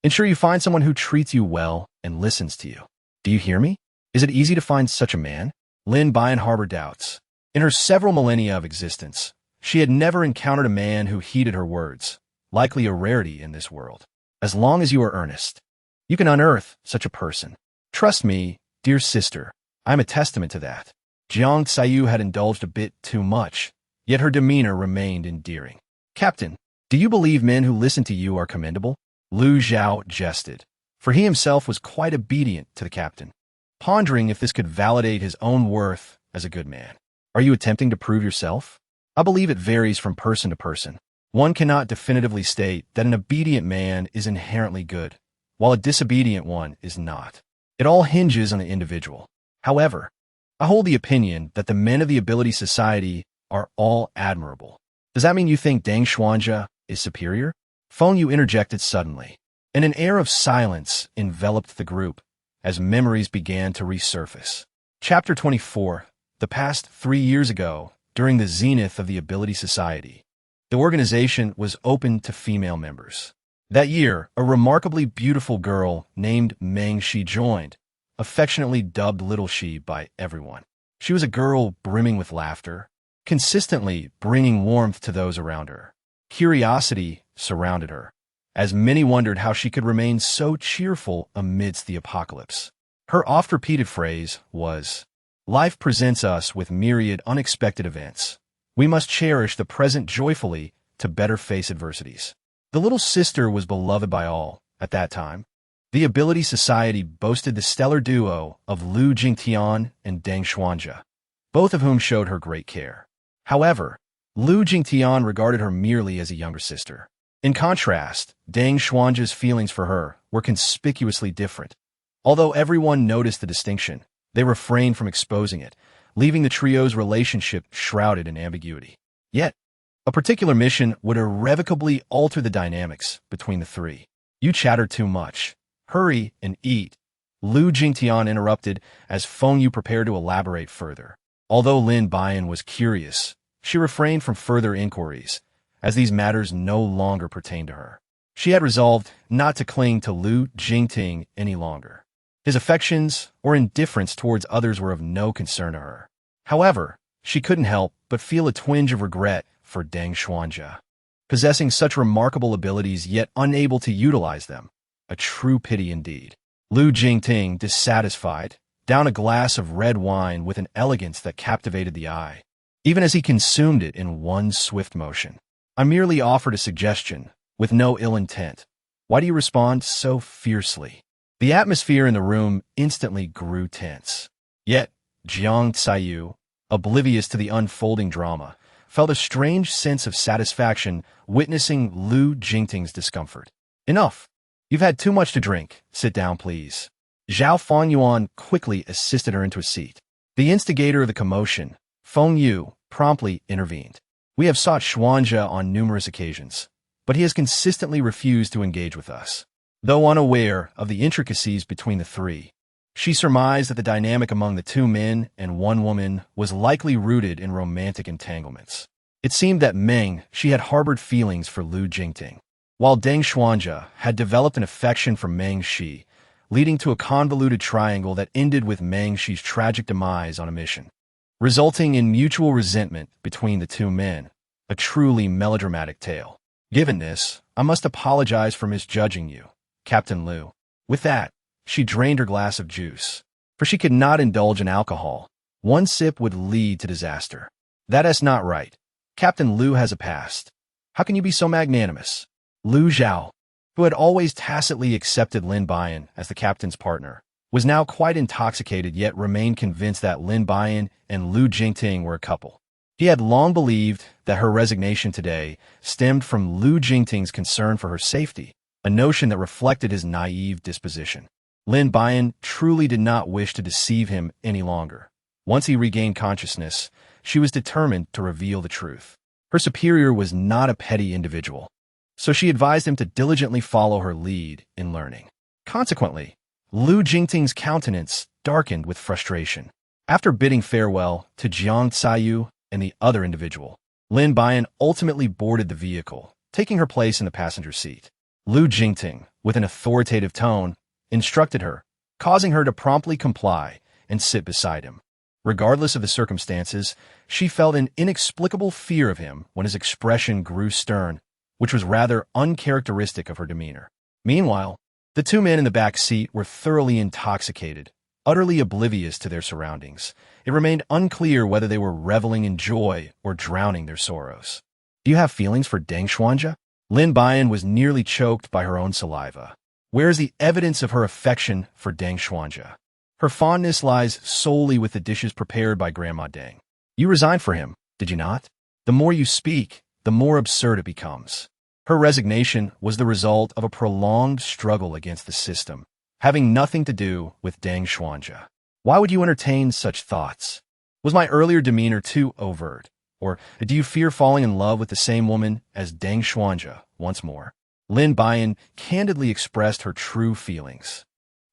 Ensure you find someone who treats you well and listens to you. Do you hear me? Is it easy to find such a man? Lin Buyan harbored doubts. In her several millennia of existence, she had never encountered a man who heeded her words, likely a rarity in this world. As long as you are earnest, you can unearth such a person. Trust me, dear sister, I am a testament to that. Jiang Xiyu had indulged a bit too much, yet her demeanor remained endearing. Captain, do you believe men who listen to you are commendable? Lu Zhao jested, for he himself was quite obedient to the captain, pondering if this could validate his own worth as a good man. Are you attempting to prove yourself? I believe it varies from person to person. One cannot definitively state that an obedient man is inherently good, while a disobedient one is not. It all hinges on the individual. However, I hold the opinion that the men of the Ability Society are all admirable. Does that mean you think Deng Xuanjia is superior? Feng Yu interjected suddenly, and an air of silence enveloped the group as memories began to resurface. Chapter 24. The past 3 years ago, during the zenith of the Ability Society, the organization was open to female members. That year, a remarkably beautiful girl named Meng Shi joined, affectionately dubbed Little Shi by everyone. She was a girl brimming with laughter, consistently bringing warmth to those around her. Curiosity surrounded her, as many wondered how she could remain so cheerful amidst the apocalypse. Her oft-repeated phrase was, "Life presents us with myriad unexpected events. We must cherish the present joyfully to better face adversities." The little sister was beloved by all at that time. The Ability Society boasted the stellar duo of Lu Jingtian and Deng Xuanjia, both of whom showed her great care. However, Lu Jingtian regarded her merely as a younger sister. In contrast, Deng Xuanjia's feelings for her were conspicuously different. Although everyone noticed the distinction, they refrained from exposing it, leaving the trio's relationship shrouded in ambiguity. Yet, a particular mission would irrevocably alter the dynamics between the three. "You chatter too much. Hurry and eat," Lu Jingtian interrupted as Feng Yu prepared to elaborate further. Although Lin Buyan was curious, she refrained from further inquiries, as these matters no longer pertained to her. She had resolved not to cling to Lu Jingting any longer. His affections or indifference towards others were of no concern to her. However, she couldn't help but feel a twinge of regret for Deng Xuanjia. Possessing such remarkable abilities yet unable to utilize them, a true pity indeed. Lu Jingting, dissatisfied, downed a glass of red wine with an elegance that captivated the eye, even as he consumed it in one swift motion. "I merely offered a suggestion, with no ill intent. Why do you respond so fiercely?" The atmosphere in the room instantly grew tense. Yet, Jiang Xiyu, oblivious to the unfolding drama, felt a strange sense of satisfaction witnessing Lu Jingting's discomfort. "Enough. You've had too much to drink. Sit down, please." Zhao Fangyuan quickly assisted her into a seat. The instigator of the commotion, Feng Yu, promptly intervened. "We have sought Xuanjia on numerous occasions, but he has consistently refused to engage with us." Though unaware of the intricacies between the three, she surmised that the dynamic among the 2 men and 1 woman was likely rooted in romantic entanglements. It seemed that Meng Shi had harbored feelings for Lu Jingting, while Deng Xuanjia had developed an affection for Meng Shi, leading to a convoluted triangle that ended with Meng Shi's tragic demise on a mission, resulting in mutual resentment between the 2 men, a truly melodramatic tale. "Given this, I must apologize for misjudging you, Captain Lu." With that, she drained her glass of juice, for she could not indulge in alcohol. One sip would lead to disaster. "That is not right. Captain Lu has a past. How can you be so magnanimous?" Lu Zhao, who had always tacitly accepted Lin Buyan as the captain's partner, was now quite intoxicated yet remained convinced that Lin Buyan and Lu Jingting were a couple. He had long believed that her resignation today stemmed from Lu Jingting's concern for her safety, a notion that reflected his naive disposition. Lin Buyan truly did not wish to deceive him any longer. Once he regained consciousness, she was determined to reveal the truth. Her superior was not a petty individual, so she advised him to diligently follow her lead in learning. Consequently, Lu Jingting's countenance darkened with frustration. After bidding farewell to Jiang Xiyu and the other individual, Lin Buyan ultimately boarded the vehicle, taking her place in the passenger seat. Lu Jingting, with an authoritative tone, instructed her, causing her to promptly comply and sit beside him. Regardless of the circumstances, she felt an inexplicable fear of him when his expression grew stern, which was rather uncharacteristic of her demeanor. Meanwhile, the two men in the back seat were thoroughly intoxicated, utterly oblivious to their surroundings. It remained unclear whether they were reveling in joy or drowning their sorrows. "Do you have feelings for Deng Xuanja?" Lin Buyan was nearly choked by her own saliva. "Where is the evidence of her affection for Deng Xuanja? Her fondness lies solely with the dishes prepared by Grandma Deng. You resigned for him, did you not? The more you speak, the more absurd it becomes." Her resignation was the result of a prolonged struggle against the system, having nothing to do with Deng Xuanja. "Why would you entertain such thoughts? Was my earlier demeanor too overt? Or do you fear falling in love with the same woman as Deng Xuanja once more?" Lin Buyan candidly expressed her true feelings.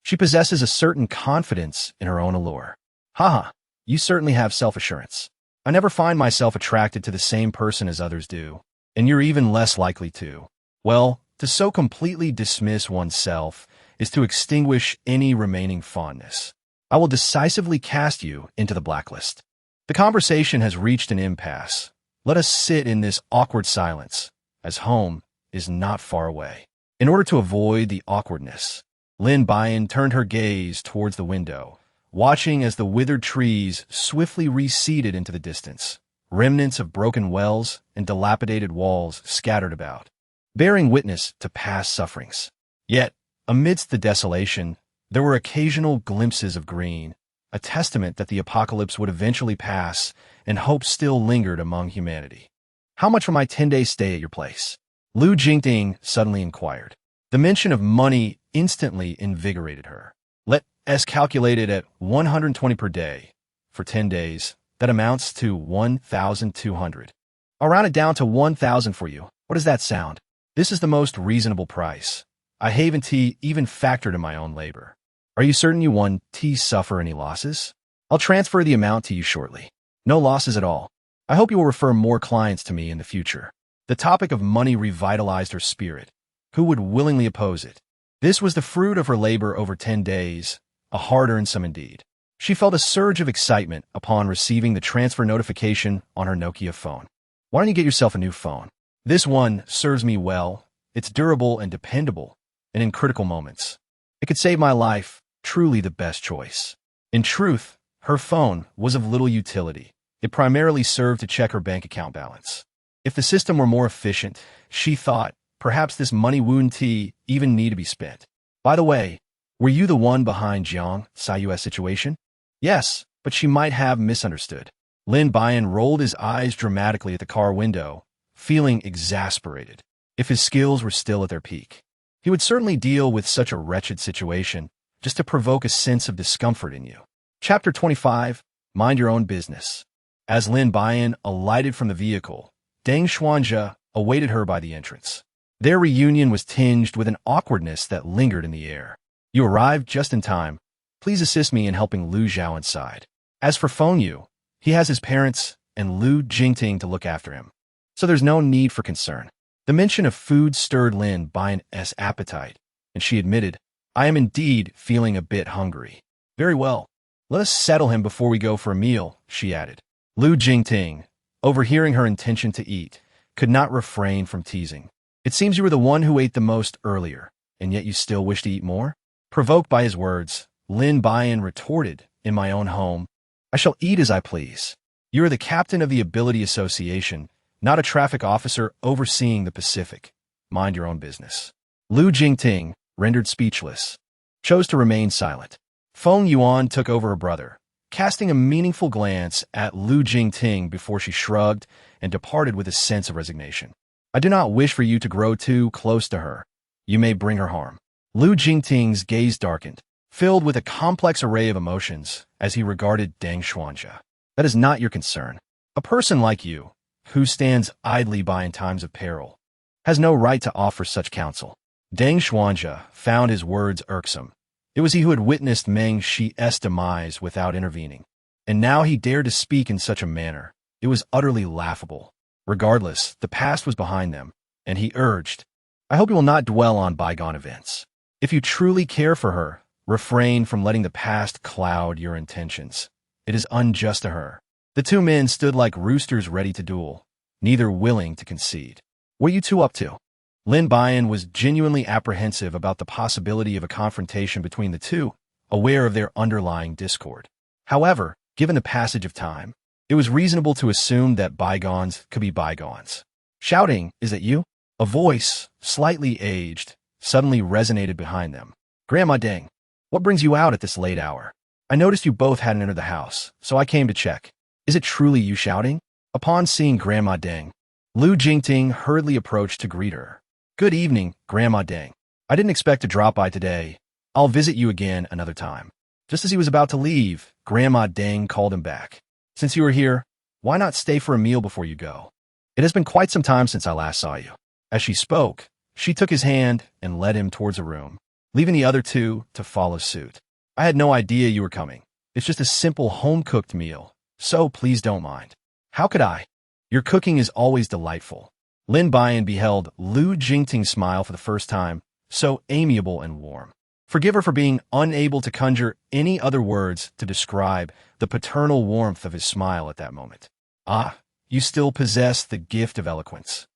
"She possesses a certain confidence in her own allure." "Haha, you certainly have self-assurance. I never find myself attracted to the same person as others do, and you're even less likely to. Well, to so completely dismiss oneself is to extinguish any remaining fondness. I will decisively cast you into the blacklist. The conversation has reached an impasse. Let us sit in this awkward silence, as home is not far away." In order to avoid the awkwardness, Lin Buyan turned her gaze towards the window, watching as the withered trees swiftly receded into the distance, remnants of broken wells and dilapidated walls scattered about, bearing witness to past sufferings. Yet, amidst the desolation, there were occasional glimpses of green, a testament that the apocalypse would eventually pass and hope still lingered among humanity. "How much for my 10-day stay at your place?" Lu Jingting suddenly inquired. The mention of money instantly invigorated her. "Let us calculate it at 120 per day. For 10 days, that amounts to 1,200. I'll round it down to 1,000 for you. What does that sound? This is the most reasonable price. I haven't even factored in my own labor. Are you certain you won't suffer any losses? I'll transfer the amount to you shortly. No losses at all. I hope you will refer more clients to me in the future." The topic of money revitalized her spirit. Who would willingly oppose it? This was the fruit of her labor over 10 days, a hard-earned sum indeed. She felt a surge of excitement upon receiving the transfer notification on her Nokia phone. "Why don't you get yourself a new phone? This one serves me well. It's durable and dependable, and in critical moments. It could save my life, truly the best choice." In truth, her phone was of little utility. It primarily served to check her bank account balance. If the system were more efficient, she thought, perhaps this money wouldn't even need to be spent. "By the way, were you the one behind Jiang Sayue's situation?" "Yes, but she might have misunderstood." Lin Buyan rolled his eyes dramatically at the car window, feeling exasperated. If his skills were still at their peak, he would certainly deal with such a wretched situation, just to provoke a sense of discomfort in you. Chapter 25, Mind Your Own Business. As Lin Buyan alighted from the vehicle, Deng Xuanja awaited her by the entrance. Their reunion was tinged with an awkwardness that lingered in the air. "You arrived just in time. Please assist me in helping Lu Zhao inside. As for Feng Yu, he has his parents and Lu Jingting to look after him, so there's no need for concern." The mention of food stirred Lin Buyan's appetite, and she admitted, "I am indeed feeling a bit hungry." "Very well. Let us settle him before we go for a meal," she added. Lu Jingting, overhearing her intention to eat, could not refrain from teasing. "It seems you were the one who ate the most earlier, and yet you still wish to eat more?" Provoked by his words, Lin Buyan retorted, "In my own home, I shall eat as I please. You are the captain of the Ability Association, not a traffic officer overseeing the Pacific. Mind your own business." Lu Jingting, rendered speechless, chose to remain silent. Feng Yuan took over her brother, casting a meaningful glance at Lu Jingting before she shrugged and departed with a sense of resignation. "I do not wish for you to grow too close to her. You may bring her harm." Lu Jingting's gaze darkened, filled with a complex array of emotions as he regarded Deng Xuanja. "That is not your concern. A person like you, who stands idly by in times of peril, has no right to offer such counsel." Deng Xuanja found his words irksome. It was he who had witnessed Meng Shi's demise without intervening, and now he dared to speak in such a manner. It was utterly laughable. Regardless, the past was behind them, and he urged, I hope you will not dwell on bygone events. If you truly care for her, refrain from letting the past cloud your intentions. It is unjust to her. The two men stood like roosters ready to duel, neither willing to concede. What are you two up to? Lin Buyan was genuinely apprehensive about the possibility of a confrontation between the two, aware of their underlying discord. However, given the passage of time, it was reasonable to assume that bygones could be bygones. Shouting, is that you? A voice, slightly aged, suddenly resonated behind them. Grandma Deng, what brings you out at this late hour? I noticed you both hadn't entered the house, so I came to check. Is it truly you shouting? Upon seeing Grandma Deng, Lu Jingting hurriedly approached to greet her. Good evening, Grandma Deng. I didn't expect to drop by today. I'll visit you again another time. Just as he was about to leave, Grandma Deng called him back. Since you are here, why not stay for a meal before you go? It has been quite some time since I last saw you. As she spoke, she took his hand and led him towards a room, leaving the other two to follow suit. I had no idea you were coming. It's just a simple home-cooked meal, so please don't mind. How could I? Your cooking is always delightful. Lin Buyan beheld Lu Jingting smile for the first time, so amiable and warm. Forgive her for being unable to conjure any other words to describe the paternal warmth of his smile at that moment. Ah, you still possess the gift of eloquence.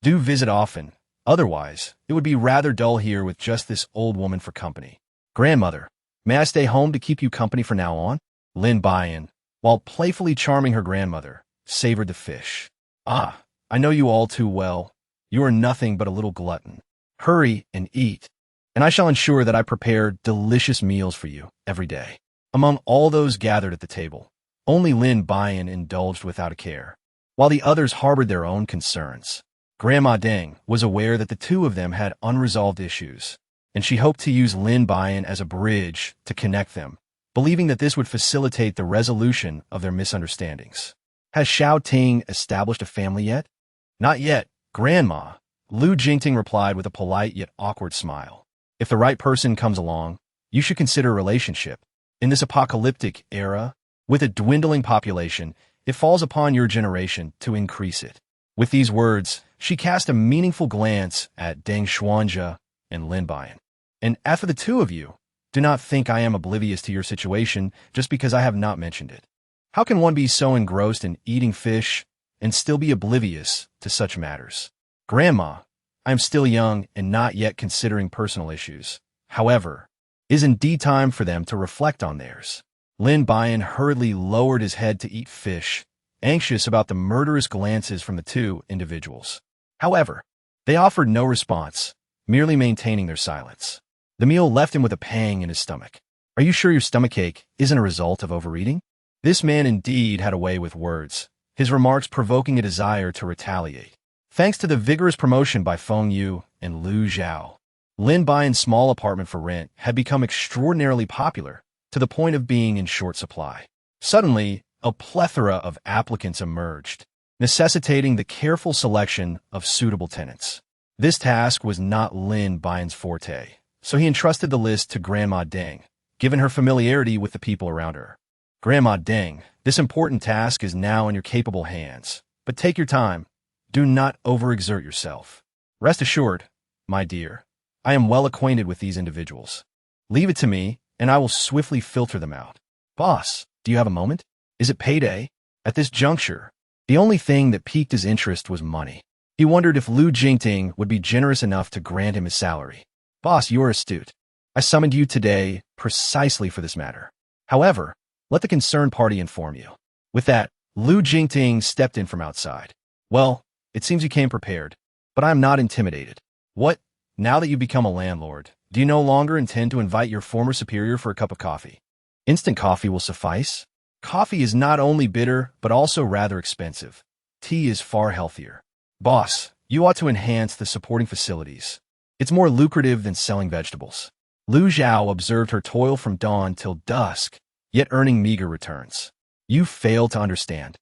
Do visit often, otherwise it would be rather dull here with just this old woman for company. Grandmother, may I stay home to keep you company from now on? Lin Buyan, while playfully charming her grandmother, savored the fish. Ah, I know you all too well. You are nothing but a little glutton. Hurry and eat, and I shall ensure that I prepare delicious meals for you every day. Among all those gathered at the table, only Lin Buyan indulged without a care, while the others harbored their own concerns. Grandma Deng was aware that the two of them had unresolved issues, and she hoped to use Lin Buyan as a bridge to connect them, believing that this would facilitate the resolution of their misunderstandings. Has Xiao Ting established a family yet? Not yet, Grandma, Lu Jingting replied with a polite yet awkward smile. If the right person comes along, you should consider a relationship. In this apocalyptic era, with a dwindling population, it falls upon your generation to increase it. With these words, she cast a meaningful glance at Deng Xuanja and Lin Buyan. And as for the two of you, do not think I am oblivious to your situation just because I have not mentioned it. How can one be so engrossed in eating fish and still be oblivious to such matters? Grandma, I am still young and not yet considering personal issues. However, it is indeed time for them to reflect on theirs. Lin Buyan hurriedly lowered his head to eat fish, anxious about the murderous glances from the two individuals. However, they offered no response, merely maintaining their silence. The meal left him with a pang in his stomach. Are you sure your stomachache isn't a result of overeating? This man indeed had a way with words, his remarks provoking a desire to retaliate. Thanks to the vigorous promotion by Feng Yu and Lu Zhao, Lin Buyan's small apartment for rent had become extraordinarily popular, to the point of being in short supply. Suddenly, a plethora of applicants emerged, necessitating the careful selection of suitable tenants. This task was not Lin Buyan's forte, so he entrusted the list to Grandma Deng, given her familiarity with the people around her. Grandma Deng, this important task is now in your capable hands, but take your time. Do not overexert yourself. Rest assured, my dear, I am well acquainted with these individuals. Leave it to me, and I will swiftly filter them out. Boss, do you have a moment? Is it payday? At this juncture, the only thing that piqued his interest was money. He wondered if Lu Jingting would be generous enough to grant him his salary. Boss, you are astute. I summoned you today precisely for this matter. However, let the concerned party inform you. With that, Lu Jingting stepped in from outside. Well, it seems you came prepared, but I am not intimidated. What? Now that you've become a landlord, do you no longer intend to invite your former superior for a cup of coffee? Instant coffee will suffice. Coffee is not only bitter, but also rather expensive. Tea is far healthier. Boss, you ought to enhance the supporting facilities. It's more lucrative than selling vegetables. Lu Zhao observed her toil from dawn till dusk, yet earning meager returns. You fail to understand.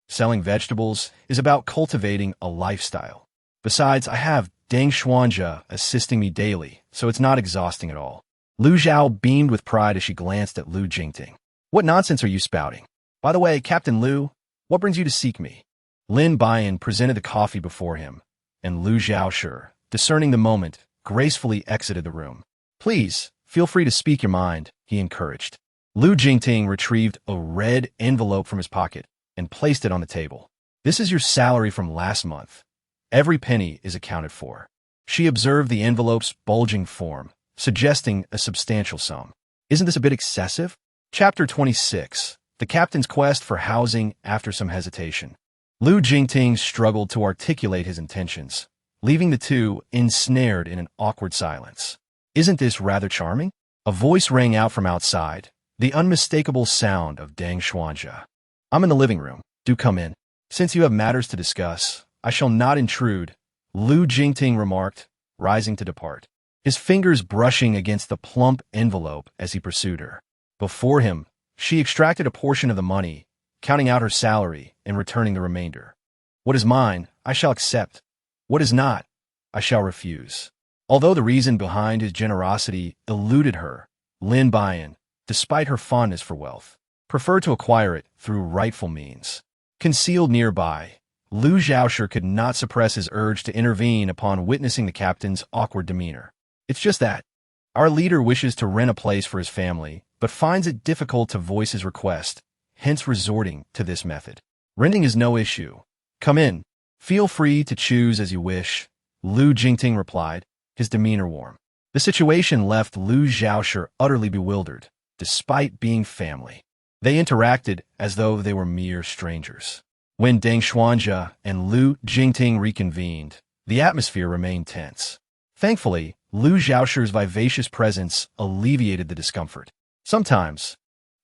Selling vegetables is about cultivating a lifestyle. Besides, I have Deng Xuanja assisting me daily, so it's not exhausting at all. Lu Zhao beamed with pride as she glanced at Lu Jingting. What nonsense are you spouting? By the way, Captain Lu, what brings you to seek me? Lin Buyan presented the coffee before him, and Lu Xiaoshu, discerning the moment, gracefully exited the room. "Please, feel free to speak your mind," he encouraged. Lu Jingting retrieved a red envelope from his pocket and placed it on the table. "This is your salary from last month. Every penny is accounted for." She observed the envelope's bulging form, suggesting a substantial sum. "Isn't this a bit excessive?" Chapter 26. The Captain's Quest for Housing after some hesitation. Lu Jingting struggled to articulate his intentions, leaving the two ensnared in an awkward silence. "Isn't this rather charming?" A voice rang out from outside, the unmistakable sound of Deng Xuanjia. "I'm in the living room. Do come in. Since you have matters to discuss, I shall not intrude," Lu Jingting remarked, rising to depart, his fingers brushing against the plump envelope as he pursued her. Before him, she extracted a portion of the money, counting out her salary and returning the remainder. "What is mine, I shall accept. What is not, I shall refuse." Although the reason behind his generosity eluded her, Lin Buyan, despite her fondness for wealth, preferred to acquire it through rightful means. Concealed nearby, Lu Xiaoshu could not suppress his urge to intervene upon witnessing the captain's awkward demeanor. "It's just that. Our leader wishes to rent a place for his family, but finds it difficult to voice his request, hence resorting to this method. Renting is no issue. Come in. Feel free to choose as you wish," Lu Jingting replied, his demeanor warm. The situation left Lu Xiaoshu utterly bewildered, despite being family. They interacted as though they were mere strangers. When Deng Xuanjia and Lu Jingting reconvened, the atmosphere remained tense. Thankfully, Lu Xiaoshu's vivacious presence alleviated the discomfort. "Sometimes,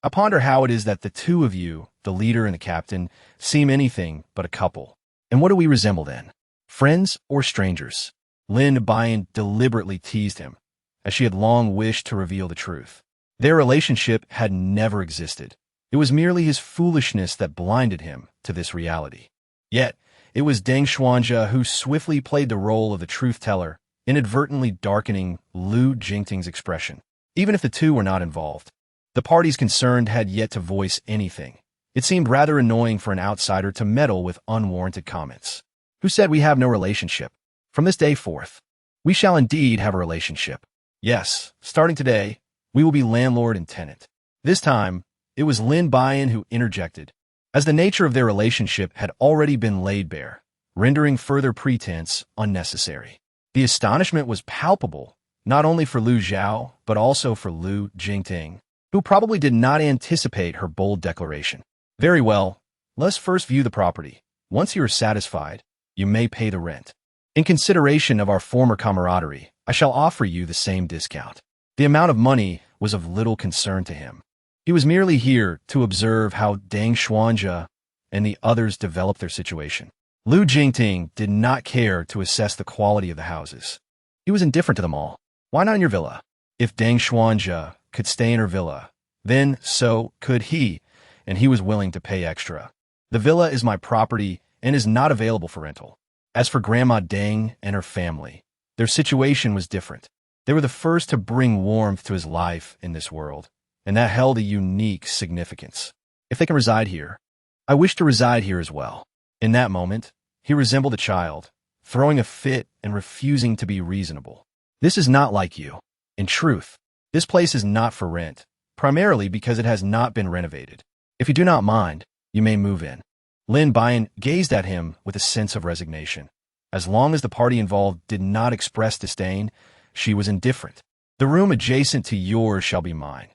I ponder how it is that the two of you, the leader and the captain, seem anything but a couple. And what do we resemble then? Friends or strangers?" Lin Buyan deliberately teased him, as she had long wished to reveal the truth. Their relationship had never existed. It was merely his foolishness that blinded him to this reality. Yet, it was Deng Xuanjia who swiftly played the role of the truth-teller, inadvertently darkening Lu Jingting's expression. Even if the two were not involved, the parties concerned had yet to voice anything. It seemed rather annoying for an outsider to meddle with unwarranted comments. "Who said we have no relationship? From this day forth, we shall indeed have a relationship. Yes, starting today, we will be landlord and tenant." This time, it was Lin Buyan who interjected, as the nature of their relationship had already been laid bare, rendering further pretense unnecessary. The astonishment was palpable, not only for Lu Xiao, but also for Lu Jingting, who probably did not anticipate her bold declaration. "Very well, let's first view the property. Once you are satisfied, you may pay the rent. In consideration of our former camaraderie, I shall offer you the same discount." The amount of money was of little concern to him. He was merely here to observe how Deng Xuanjia and the others developed their situation. Lu Jingting did not care to assess the quality of the houses. He was indifferent to them all. Why not in your villa? If Deng Xuanjia could stay in her villa, then so could he, and he was willing to pay extra. "The villa is my property and is not available for rental." As for Grandma Deng and her family, their situation was different. They were the first to bring warmth to his life in this world, and that held a unique significance. "If they can reside here, I wish to reside here as well." In that moment, he resembled a child, throwing a fit and refusing to be reasonable. "This is not like you. In truth, this place is not for rent, primarily because it has not been renovated. If you do not mind, you may move in." Lin Buyan gazed at him with a sense of resignation. As long as the party involved did not express disdain, she was indifferent. "The room adjacent to yours shall be mine.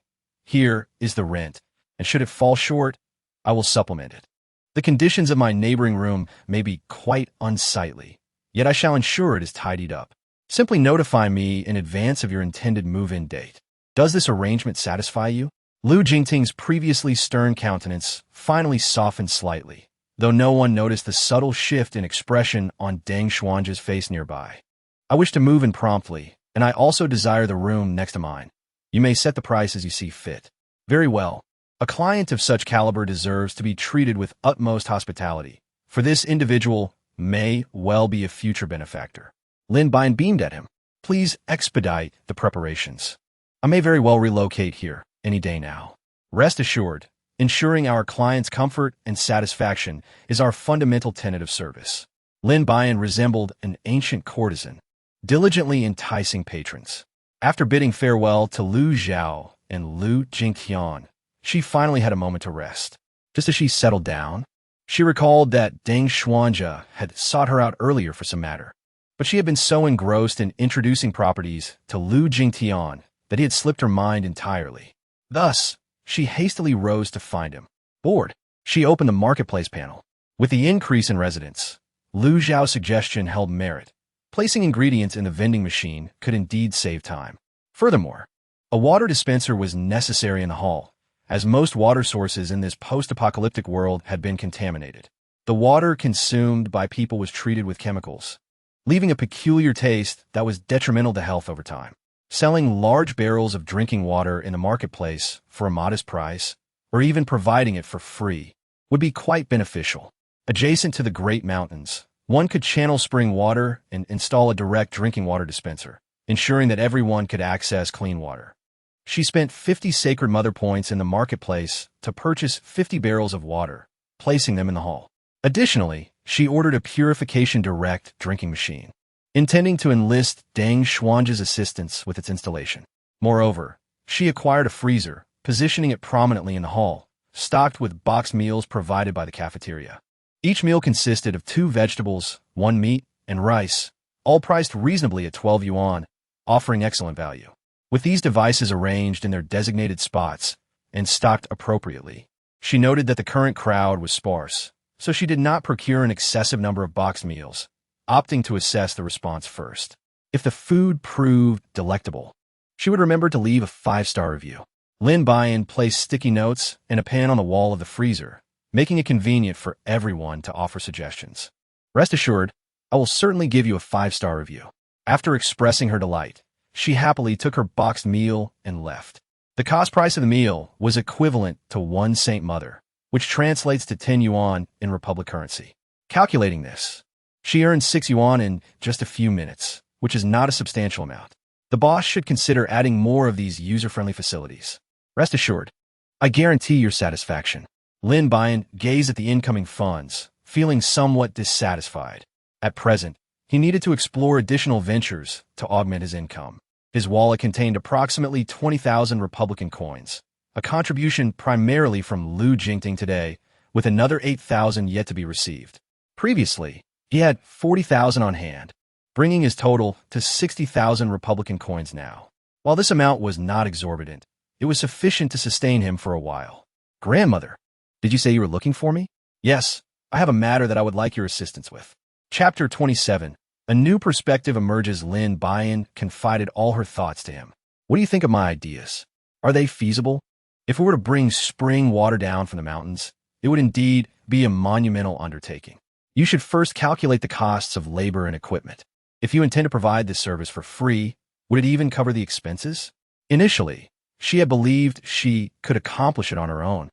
Here is the rent, and should it fall short, I will supplement it. The conditions of my neighboring room may be quite unsightly, yet I shall ensure it is tidied up. Simply notify me in advance of your intended move-in date. Does this arrangement satisfy you?" Lu Jingting's previously stern countenance finally softened slightly, though no one noticed the subtle shift in expression on Deng Xuanjia's face nearby. "I wish to move in promptly, and I also desire the room next to mine. You may set the price as you see fit." "Very well. A client of such caliber deserves to be treated with utmost hospitality, for this individual may well be a future benefactor." Lin Buyan beamed at him. "Please expedite the preparations. I may very well relocate here any day now. Rest assured, ensuring our client's comfort and satisfaction is our fundamental tenet of service." Lin Buyan resembled an ancient courtesan, diligently enticing patrons. After bidding farewell to Lu Zhao and Lu Jingqian, she finally had a moment to rest. Just as she settled down, she recalled that Deng Xuanjia had sought her out earlier for some matter, but she had been so engrossed in introducing properties to Lu Jingqian that he had slipped her mind entirely. Thus, she hastily rose to find him. Bored, she opened the marketplace panel. With the increase in residents, Lu Zhao's suggestion held merit. Placing ingredients in the vending machine could indeed save time. Furthermore, a water dispenser was necessary in the hall, as most water sources in this post-apocalyptic world had been contaminated. The water consumed by people was treated with chemicals, leaving a peculiar taste that was detrimental to health over time. Selling large barrels of drinking water in the marketplace for a modest price, or even providing it for free, would be quite beneficial. Adjacent to the Great Mountains, one could channel spring water and install a direct drinking water dispenser, ensuring that everyone could access clean water. She spent 50 Sacred Mother points in the marketplace to purchase 50 barrels of water, placing them in the hall. Additionally, she ordered a purification direct drinking machine, intending to enlist Deng Xuanjia's assistance with its installation. Moreover, she acquired a freezer, positioning it prominently in the hall, stocked with boxed meals provided by the cafeteria. Each meal consisted of 2 vegetables, 1 meat, and rice, all priced reasonably at 12 yuan, offering excellent value. With these devices arranged in their designated spots and stocked appropriately, she noted that the current crowd was sparse, so she did not procure an excessive number of boxed meals, opting to assess the response first. If the food proved delectable, she would remember to leave a 5-star review. Lin Buyan placed sticky notes and a pen on the wall of the freezer, making it convenient for everyone to offer suggestions. Rest assured, I will certainly give you a 5-star review. After expressing her delight, she happily took her boxed meal and left. The cost price of the meal was equivalent to 1 Saint Mother, which translates to 10 yuan in Republic currency. Calculating this, she earned 6 yuan in just a few minutes, which is not a substantial amount. The boss should consider adding more of these user-friendly facilities. Rest assured, I guarantee your satisfaction. Lin Buyan gazed at the incoming funds, feeling somewhat dissatisfied. At present, he needed to explore additional ventures to augment his income. His wallet contained approximately 20,000 Republican coins, a contribution primarily from Lu Jingting today, with another 8,000 yet to be received. Previously, he had 40,000 on hand, bringing his total to 60,000 Republican coins now. While this amount was not exorbitant, it was sufficient to sustain him for a while. Grandmother, did you say you were looking for me? Yes, I have a matter that I would like your assistance with. Chapter 27. A new perspective emerges. Lin Buyan confided all her thoughts to him. What do you think of my ideas? Are they feasible? If we were to bring spring water down from the mountains, it would indeed be a monumental undertaking. You should first calculate the costs of labor and equipment. If you intend to provide this service for free, would it even cover the expenses? Initially, she had believed she could accomplish it on her own,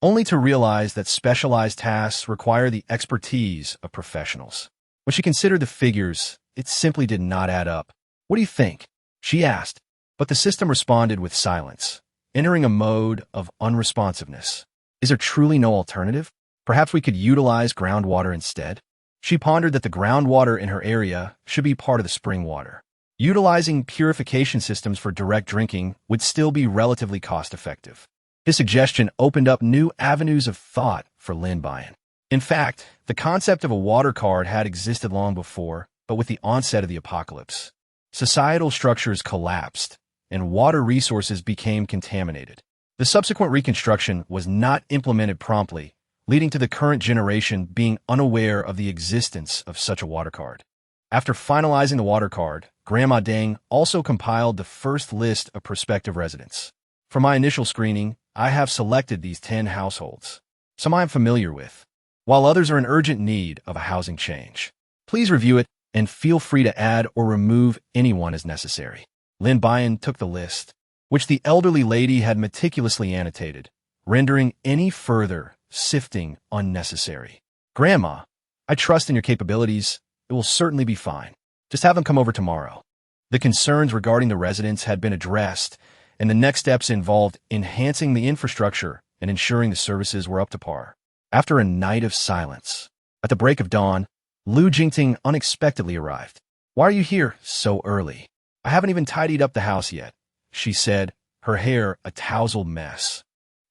only to realize that specialized tasks require the expertise of professionals. When she considered the figures, it simply did not add up. What do you think? She asked, but the system responded with silence, entering a mode of unresponsiveness. Is there truly no alternative? Perhaps we could utilize groundwater instead? She pondered that the groundwater in her area should be part of the spring water. Utilizing purification systems for direct drinking would still be relatively cost-effective. His suggestion opened up new avenues of thought for Lin Buyan. In fact, the concept of a water card had existed long before, but with the onset of the apocalypse, societal structures collapsed, and water resources became contaminated. The subsequent reconstruction was not implemented promptly, leading to the current generation being unaware of the existence of such a water card. After finalizing the water card, Grandma Deng also compiled the first list of prospective residents. For my initial screening, I have selected these 10 households. Some I am familiar with, while others are in urgent need of a housing change. Please review it and feel free to add or remove anyone as necessary. Lin Buyan took the list, which the elderly lady had meticulously annotated, rendering any further sifting unnecessary. Grandma, I trust in your capabilities. It will certainly be fine. Just have them come over tomorrow. The concerns regarding the residents had been addressed, and the next steps involved enhancing the infrastructure and ensuring the services were up to par. After a night of silence, at the break of dawn, Lu Jingting unexpectedly arrived. "Why are you here so early? I haven't even tidied up the house yet," she said, her hair a tousled mess.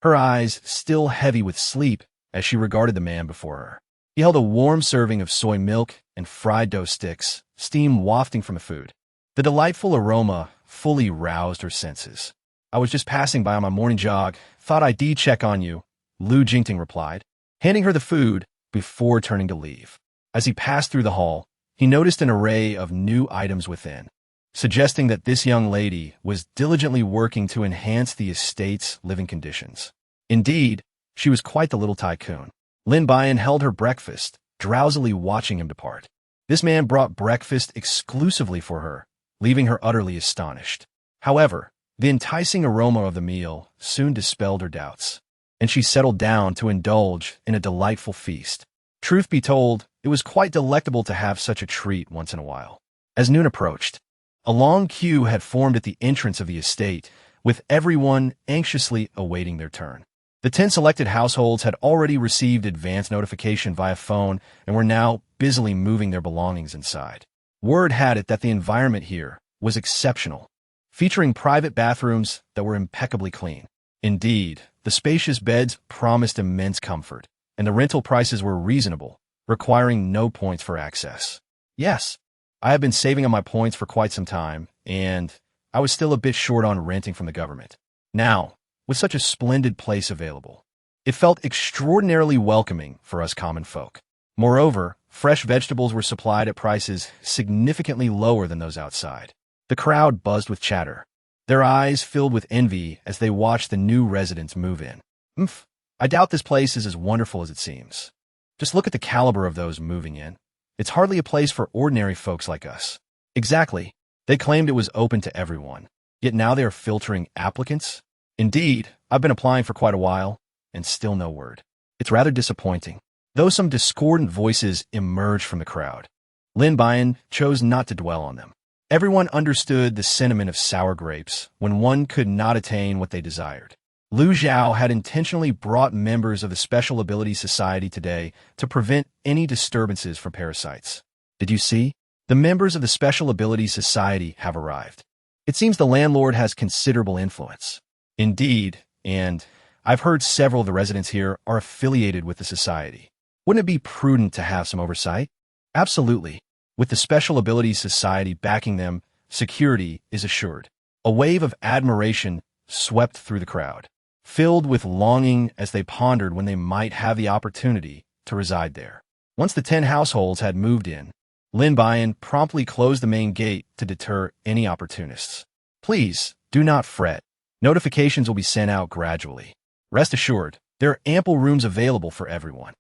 Her eyes still heavy with sleep as she regarded the man before her. He held a warm serving of soy milk and fried dough sticks, steam wafting from the food. The delightful aroma fully roused her senses. "I was just passing by on my morning jog. Thought I'd check on you," Lu Jingting replied, handing her the food before turning to leave. As he passed through the hall, he noticed an array of new items within, suggesting that this young lady was diligently working to enhance the estate's living conditions. Indeed, she was quite the little tycoon. Lin Buyan held her breakfast, drowsily watching him depart. This man brought breakfast exclusively for her, leaving her utterly astonished. However, the enticing aroma of the meal soon dispelled her doubts, and she settled down to indulge in a delightful feast. Truth be told, it was quite delectable to have such a treat once in a while. As noon approached, a long queue had formed at the entrance of the estate, with everyone anxiously awaiting their turn. The 10 selected households had already received advance notification via phone and were now busily moving their belongings inside. Word had it that the environment here was exceptional, featuring private bathrooms that were impeccably clean. Indeed, the spacious beds promised immense comfort, and the rental prices were reasonable, requiring no points for access. Yes, I have been saving on my points for quite some time, and I was still a bit short on renting from the government. Now, with such a splendid place available, it felt extraordinarily welcoming for us common folk. Moreover, fresh vegetables were supplied at prices significantly lower than those outside. The crowd buzzed with chatter, their eyes filled with envy as they watched the new residents move in. I doubt this place is as wonderful as it seems. Just look at the caliber of those moving in. It's hardly a place for ordinary folks like us." Exactly. They claimed it was open to everyone, yet now they are filtering applicants? Indeed, I've been applying for quite a while, and still no word. It's rather disappointing. Though some discordant voices emerged from the crowd, Lin Buyan chose not to dwell on them. Everyone understood the sentiment of sour grapes when one could not attain what they desired. Lu Zhao had intentionally brought members of the Special Abilities Society today to prevent any disturbances from parasites. "Did you see? The members of the Special Abilities Society have arrived. It seems the landlord has considerable influence." Indeed, and I've heard several of the residents here are affiliated with the society. Wouldn't it be prudent to have some oversight? Absolutely. With the Special Abilities Society backing them, security is assured. A wave of admiration swept through the crowd, filled with longing as they pondered when they might have the opportunity to reside there. Once the 10 households had moved in, Lin Buyan promptly closed the main gate to deter any opportunists. "Please, do not fret. Notifications will be sent out gradually. Rest assured, there are ample rooms available for everyone."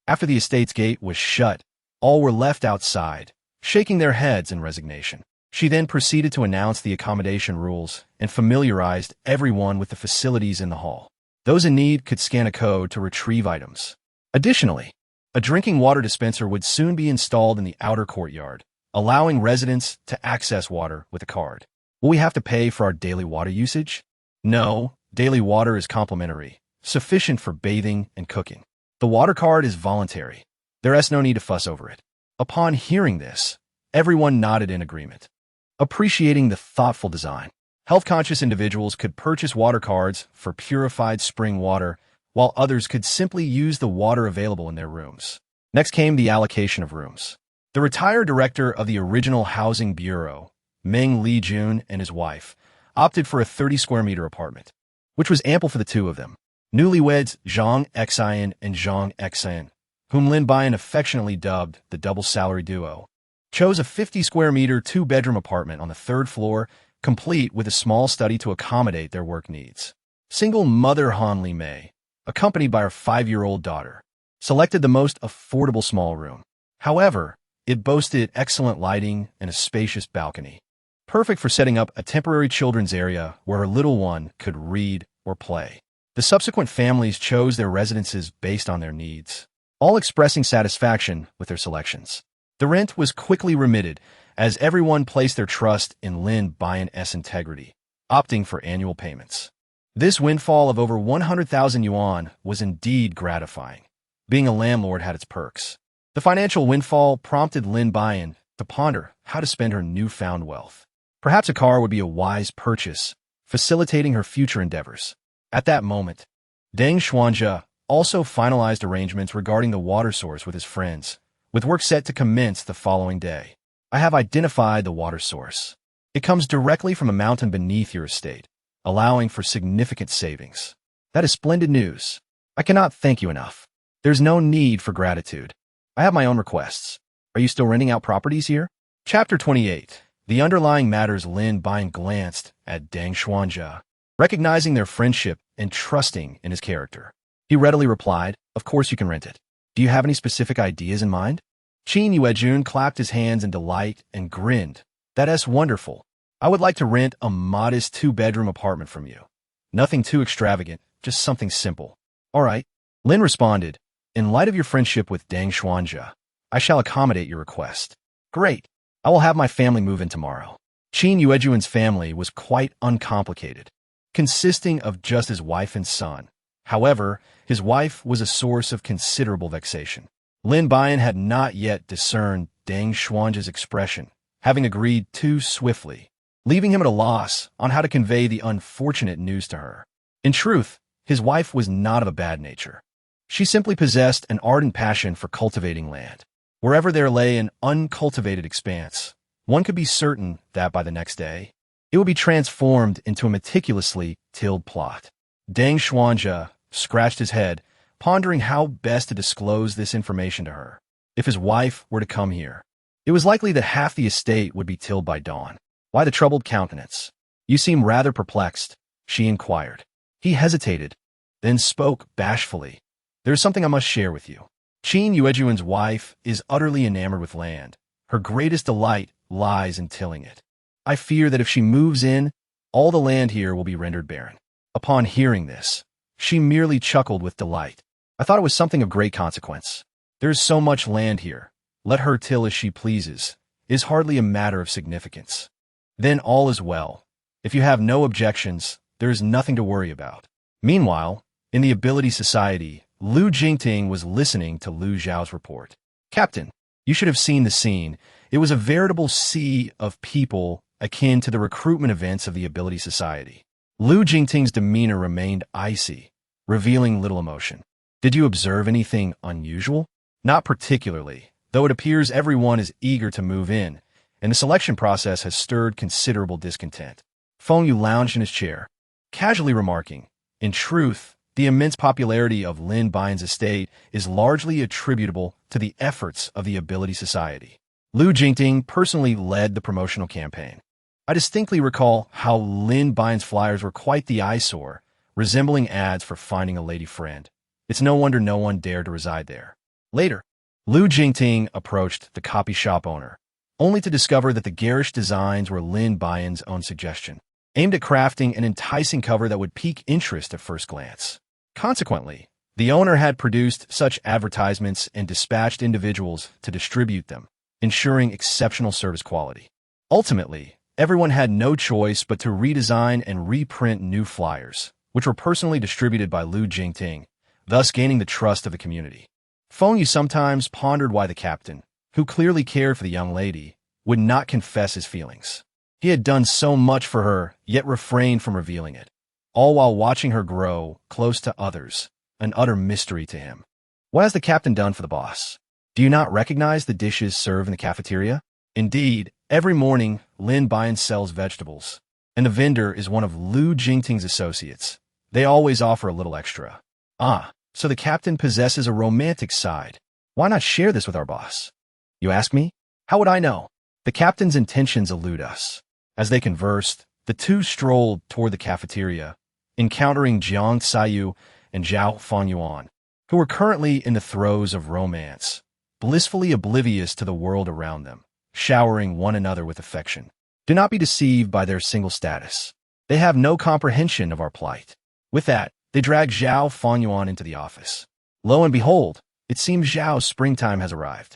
After the estate's gate was shut, all were left outside, shaking their heads in resignation. She then proceeded to announce the accommodation rules and familiarized everyone with the facilities in the hall. Those in need could scan a code to retrieve items. Additionally, a drinking water dispenser would soon be installed in the outer courtyard, allowing residents to access water with a card. Will we have to pay for our daily water usage? No, daily water is complimentary, sufficient for bathing and cooking. The water card is voluntary. There is no need to fuss over it. Upon hearing this, everyone nodded in agreement, appreciating the thoughtful design. Health-conscious individuals could purchase water cards for purified spring water, while others could simply use the water available in their rooms. Next came the allocation of rooms. The retired director of the original Housing Bureau, Meng Li-jun, and his wife, opted for a 30-square-meter apartment, which was ample for the two of them. Newlyweds Zhang Xian and Zhang Xian, whom Lin Buyan affectionately dubbed the double-salary duo, chose a 50-square-meter, two-bedroom apartment on the 3rd floor, complete with a small study to accommodate their work needs. Single mother Han Li Mei, accompanied by her 5-year-old daughter, selected the most affordable small room. However, it boasted excellent lighting and a spacious balcony, perfect for setting up a temporary children's area where her little one could read or play. The subsequent families chose their residences based on their needs, all expressing satisfaction with their selections. The rent was quickly remitted as everyone placed their trust in Lin Buyan's integrity, opting for annual payments. This windfall of over 100,000 yuan was indeed gratifying. Being a landlord had its perks. The financial windfall prompted Lin Buyan to ponder how to spend her newfound wealth. Perhaps a car would be a wise purchase, facilitating her future endeavors. At that moment, Deng Xuanja also finalized arrangements regarding the water source with his friends, with work set to commence the following day. I have identified the water source. It comes directly from a mountain beneath your estate, allowing for significant savings. That is splendid news. I cannot thank you enough. There's no need for gratitude. I have my own requests. Are you still renting out properties here? Chapter 28. The underlying matters. Lin Buyan glanced at Deng Xuanja, recognizing their friendship and trusting in his character. He readily replied, "Of course you can rent it. Do you have any specific ideas in mind?" Qin Yuejun clapped his hands in delight and grinned. "That's wonderful. I would like to rent a modest 2-bedroom apartment from you. Nothing too extravagant, just something simple." "All right," Lin responded. "In light of your friendship with Deng Xuanja, I shall accommodate your request." "Great. I will have my family move in tomorrow." Qin Yuejun's family was quite uncomplicated, consisting of just his wife and son. However, his wife was a source of considerable vexation. Lin Buyan had not yet discerned Deng Xuanja's expression, having agreed too swiftly, leaving him at a loss on how to convey the unfortunate news to her. In truth, his wife was not of a bad nature. She simply possessed an ardent passion for cultivating land. Wherever there lay an uncultivated expanse, one could be certain that by the next day, it would be transformed into a meticulously tilled plot. Deng Xuanja scratched his head, pondering how best to disclose this information to her. If his wife were to come here, it was likely that half the estate would be tilled by dawn. "Why the troubled countenance? You seem rather perplexed," she inquired. He hesitated, then spoke bashfully. "There is something I must share with you. Qin Yuejun's wife is utterly enamored with land. Her greatest delight lies in tilling it. I fear that if she moves in, all the land here will be rendered barren." Upon hearing this, she merely chuckled with delight. "I thought it was something of great consequence. There is so much land here. Let her till as she pleases. It is hardly a matter of significance. Then all is well. If you have no objections, there is nothing to worry about." Meanwhile, in the Ability Society, Lu Jingting was listening to Lu Zhao's report. "Captain, you should have seen the scene. It was a veritable sea of people akin to the recruitment events of the Ability Society." Lu Jingting's demeanor remained icy, revealing little emotion. "Did you observe anything unusual?" "Not particularly, though it appears everyone is eager to move in, and the selection process has stirred considerable discontent." Feng Yu lounged in his chair, casually remarking, "In truth, the immense popularity of Lin Buyan's estate is largely attributable to the efforts of the Ability Society." Lu Jingting personally led the promotional campaign. "I distinctly recall how Lin Buyan's flyers were quite the eyesore, resembling ads for finding a lady friend. It's no wonder no one dared to reside there." Later, Lu Jingting approached the copy shop owner, only to discover that the garish designs were Lin Buyan's own suggestion, aimed at crafting an enticing cover that would pique interest at first glance. Consequently, the owner had produced such advertisements and dispatched individuals to distribute them, ensuring exceptional service quality. Ultimately, everyone had no choice but to redesign and reprint new flyers, which were personally distributed by Lu Jingting, thus gaining the trust of the community. Feng Yu sometimes pondered why the captain, who clearly cared for the young lady, would not confess his feelings. He had done so much for her, yet refrained from revealing it, all while watching her grow close to others, an utter mystery to him. What has the captain done for the boss? Do you not recognize the dishes served in the cafeteria? Indeed, every morning, Lin Buyan sells vegetables, and the vendor is one of Lu Jingting's associates. They always offer a little extra. Ah, so the captain possesses a romantic side. Why not share this with our boss? You ask me? How would I know? The captain's intentions elude us. As they conversed, the two strolled toward the cafeteria, encountering Jiang Saiyu and Zhao Fangyuan, who were currently in the throes of romance, blissfully oblivious to the world around them, showering one another with affection. Do not be deceived by their single status. They have no comprehension of our plight. With that, they dragged Zhao Fangyuan into the office. Lo and behold, it seems Zhao's springtime has arrived.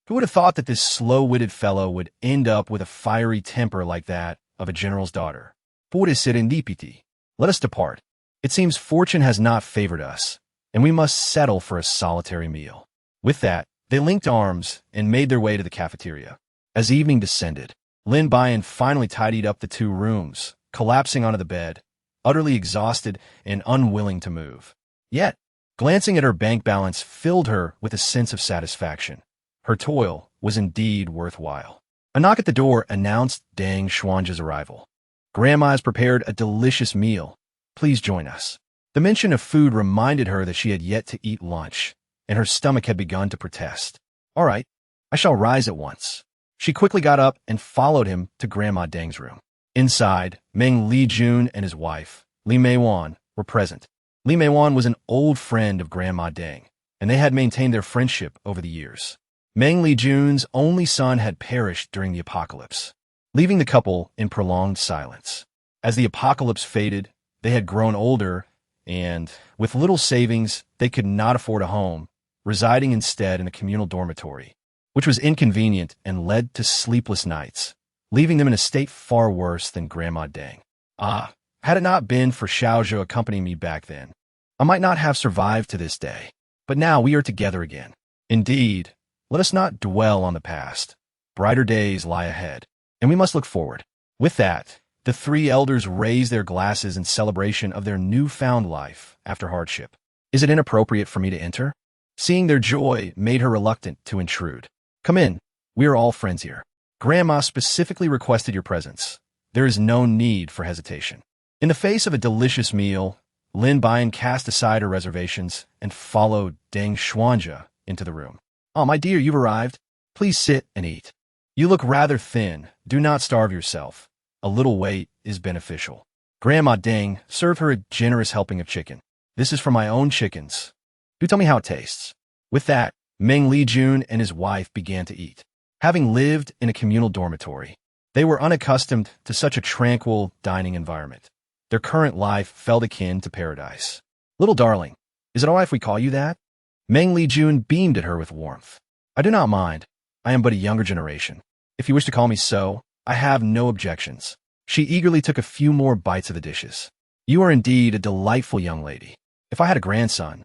Who would have thought that this slow-witted fellow would end up with a fiery temper like that of a general's daughter? Pure serendipity. Let us depart. It seems fortune has not favored us, and we must settle for a solitary meal. With that, They linked arms and made their way to the cafeteria. As evening descended, Lin Buyan finally tidied up the two rooms, collapsing onto the bed, utterly exhausted and unwilling to move. Yet, glancing at her bank balance filled her with a sense of satisfaction. Her toil was indeed worthwhile. A knock at the door announced Deng Xuanji's arrival. "Grandma has prepared a delicious meal. Please join us." The mention of food reminded her that she had yet to eat lunch, and her stomach had begun to protest. "All right, I shall rise at once." She quickly got up and followed him to Grandma Deng's room. Inside, Meng Lijun and his wife, Li Meiwan, were present. Li Meiwan was an old friend of Grandma Deng, and they had maintained their friendship over the years. Meng Lijun's only son had perished during the apocalypse, leaving the couple in prolonged silence. As the apocalypse faded, they had grown older, and, with little savings, they could not afford a home, residing instead in a communal dormitory, which was inconvenient and led to sleepless nights, leaving them in a state far worse than Grandma Deng. Had it not been for Xiaozhou accompanying me back then, I might not have survived to this day. But now we are together again. Indeed, let us not dwell on the past. Brighter days lie ahead, and we must look forward. With that, the three elders raised their glasses in celebration of their newfound life after hardship. "Is it inappropriate for me to enter?" Seeing their joy made her reluctant to intrude. "Come in. We are all friends here. Grandma specifically requested your presence. There is no need for hesitation." In the face of a delicious meal, Lin Buyan cast aside her reservations and followed Deng Xuanjia into the room. "Oh, my dear, you've arrived. Please sit and eat. You look rather thin. Do not starve yourself. A little weight is beneficial." Grandma Deng served her a generous helping of chicken. "This is from my own chickens. Do tell me how it tastes." With that, Meng Lijun and his wife began to eat. Having lived in a communal dormitory, they were unaccustomed to such a tranquil dining environment. Their current life felt akin to paradise. "Little darling, is it all right if we call you that?" Meng Lijun beamed at her with warmth. "I do not mind. I am but a younger generation. If you wish to call me so, I have no objections." She eagerly took a few more bites of the dishes. "You are indeed a delightful young lady. If I had a grandson,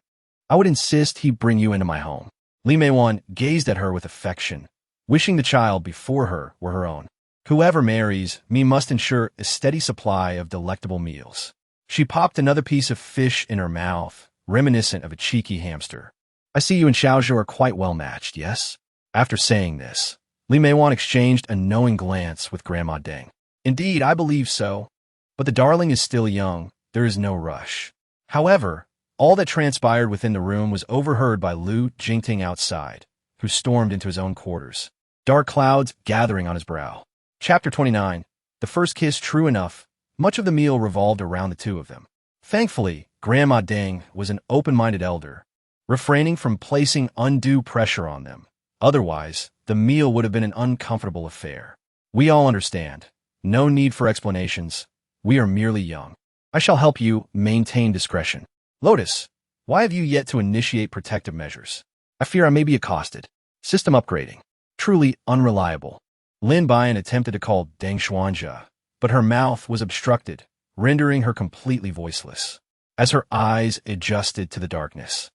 I would insist he bring you into my home." Li Meiwan gazed at her with affection, wishing the child before her were her own. "Whoever marries me must ensure a steady supply of delectable meals." She popped another piece of fish in her mouth, reminiscent of a cheeky hamster. "I see you and Xiaozhou are quite well matched, yes?" After saying this, Li Meiwan exchanged a knowing glance with Grandma Deng. "Indeed, I believe so. But the darling is still young. There is no rush." However, all that transpired within the room was overheard by Lu Jingting outside, who stormed into his own quarters, dark clouds gathering on his brow. Chapter 29. The first kiss. True enough, much of the meal revolved around the two of them. Thankfully, Grandma Deng was an open-minded elder, refraining from placing undue pressure on them. Otherwise, the meal would have been an uncomfortable affair. "We all understand. No need for explanations. We are merely young. I shall help you maintain discretion. Lotus, why have you yet to initiate protective measures? I fear I may be accosted. System upgrading. Truly unreliable." Lin Buyan attempted to call Deng Xuanjia, but her mouth was obstructed, rendering her completely voiceless. As her eyes adjusted to the darkness,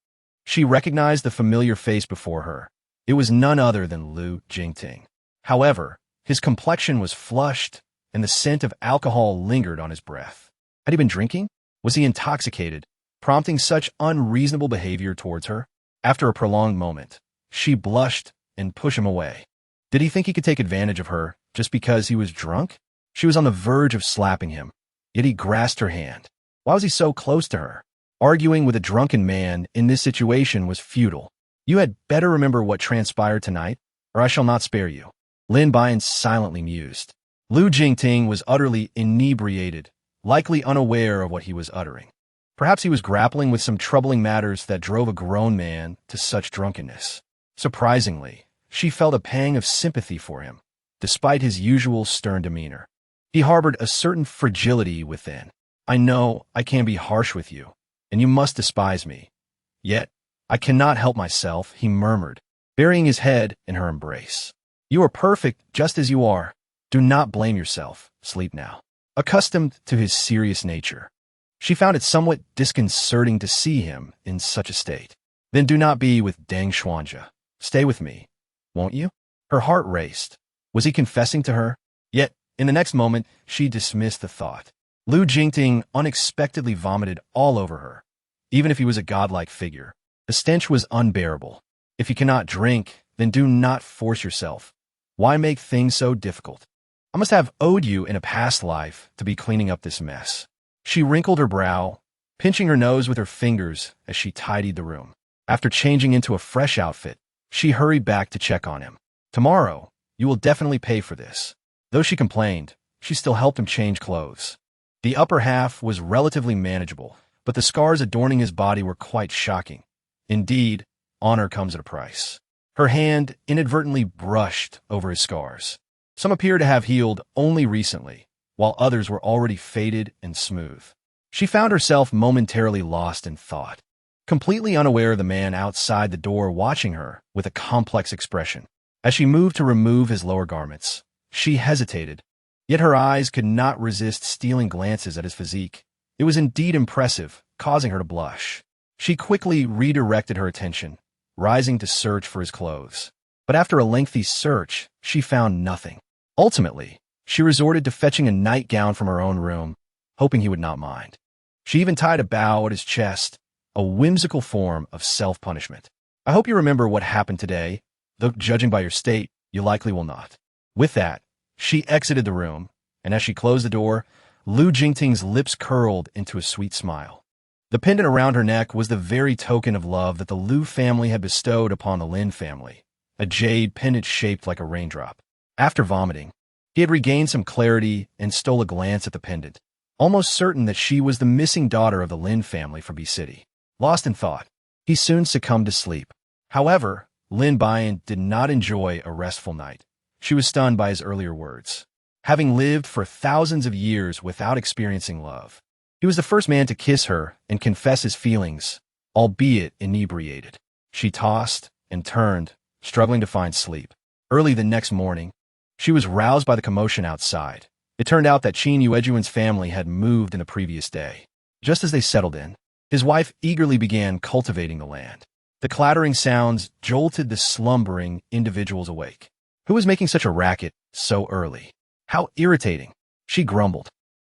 she recognized the familiar face before her. It was none other than Lu Jingting. However, his complexion was flushed, and the scent of alcohol lingered on his breath. Had he been drinking? Was he intoxicated, prompting such unreasonable behavior towards her? After a prolonged moment, she blushed and pushed him away. Did he think he could take advantage of her just because he was drunk? She was on the verge of slapping him, yet he grasped her hand. Why was he so close to her? Arguing with a drunken man in this situation was futile. "You had better remember what transpired tonight, or I shall not spare you." Lin Buyan silently mused. Lu Jingting was utterly inebriated, likely unaware of what he was uttering. Perhaps he was grappling with some troubling matters that drove a grown man to such drunkenness. Surprisingly, she felt a pang of sympathy for him, despite his usual stern demeanor. He harbored a certain fragility within. "I know I can be harsh with you, and you must despise me. Yet, I cannot help myself," he murmured, burying his head in her embrace. "You are perfect just as you are. Do not blame yourself. Sleep now." Accustomed to his serious nature, she found it somewhat disconcerting to see him in such a state. "Then do not be with Deng Xuanjia. Stay with me, won't you? Her heart raced. Was he confessing to her? Yet, in the next moment, she dismissed the thought. Lu Jingting unexpectedly vomited all over her. Even if he was a godlike figure, the stench was unbearable. If you cannot drink, then do not force yourself. Why make things so difficult? I must have owed you in a past life to be cleaning up this mess. She wrinkled her brow, pinching her nose with her fingers as she tidied the room. After changing into a fresh outfit, she hurried back to check on him. Tomorrow, you will definitely pay for this. Though she complained, she still helped him change clothes. The upper half was relatively manageable, but the scars adorning his body were quite shocking. Indeed, honor comes at a price. Her hand inadvertently brushed over his scars. Some appeared to have healed only recently, while others were already faded and smooth. She found herself momentarily lost in thought, completely unaware of the man outside the door watching her with a complex expression. As she moved to remove his lower garments, she hesitated, yet her eyes could not resist stealing glances at his physique. It was indeed impressive, causing her to blush. She quickly redirected her attention, rising to search for his clothes. But after a lengthy search, she found nothing. Ultimately, she resorted to fetching a nightgown from her own room, hoping he would not mind. She even tied a bow at his chest, a whimsical form of self-punishment. I hope you remember what happened today, though judging by your state, you likely will not. With that, she exited the room, and as she closed the door, Lu Jingting's lips curled into a sweet smile. The pendant around her neck was the very token of love that the Lu family had bestowed upon the Lin family, a jade pendant shaped like a raindrop. After vomiting, he had regained some clarity and stole a glance at the pendant, almost certain that she was the missing daughter of the Lin family from B City. Lost in thought, he soon succumbed to sleep. However, Lin Buyan did not enjoy a restful night. She was stunned by his earlier words. Having lived for thousands of years without experiencing love, he was the first man to kiss her and confess his feelings, albeit inebriated. She tossed and turned, struggling to find sleep. Early the next morning, she was roused by the commotion outside. It turned out that Qin Yuejuan's family had moved in the previous day. Just as they settled in, his wife eagerly began cultivating the land. The clattering sounds jolted the slumbering individuals awake. Who was making such a racket so early? How irritating, she grumbled.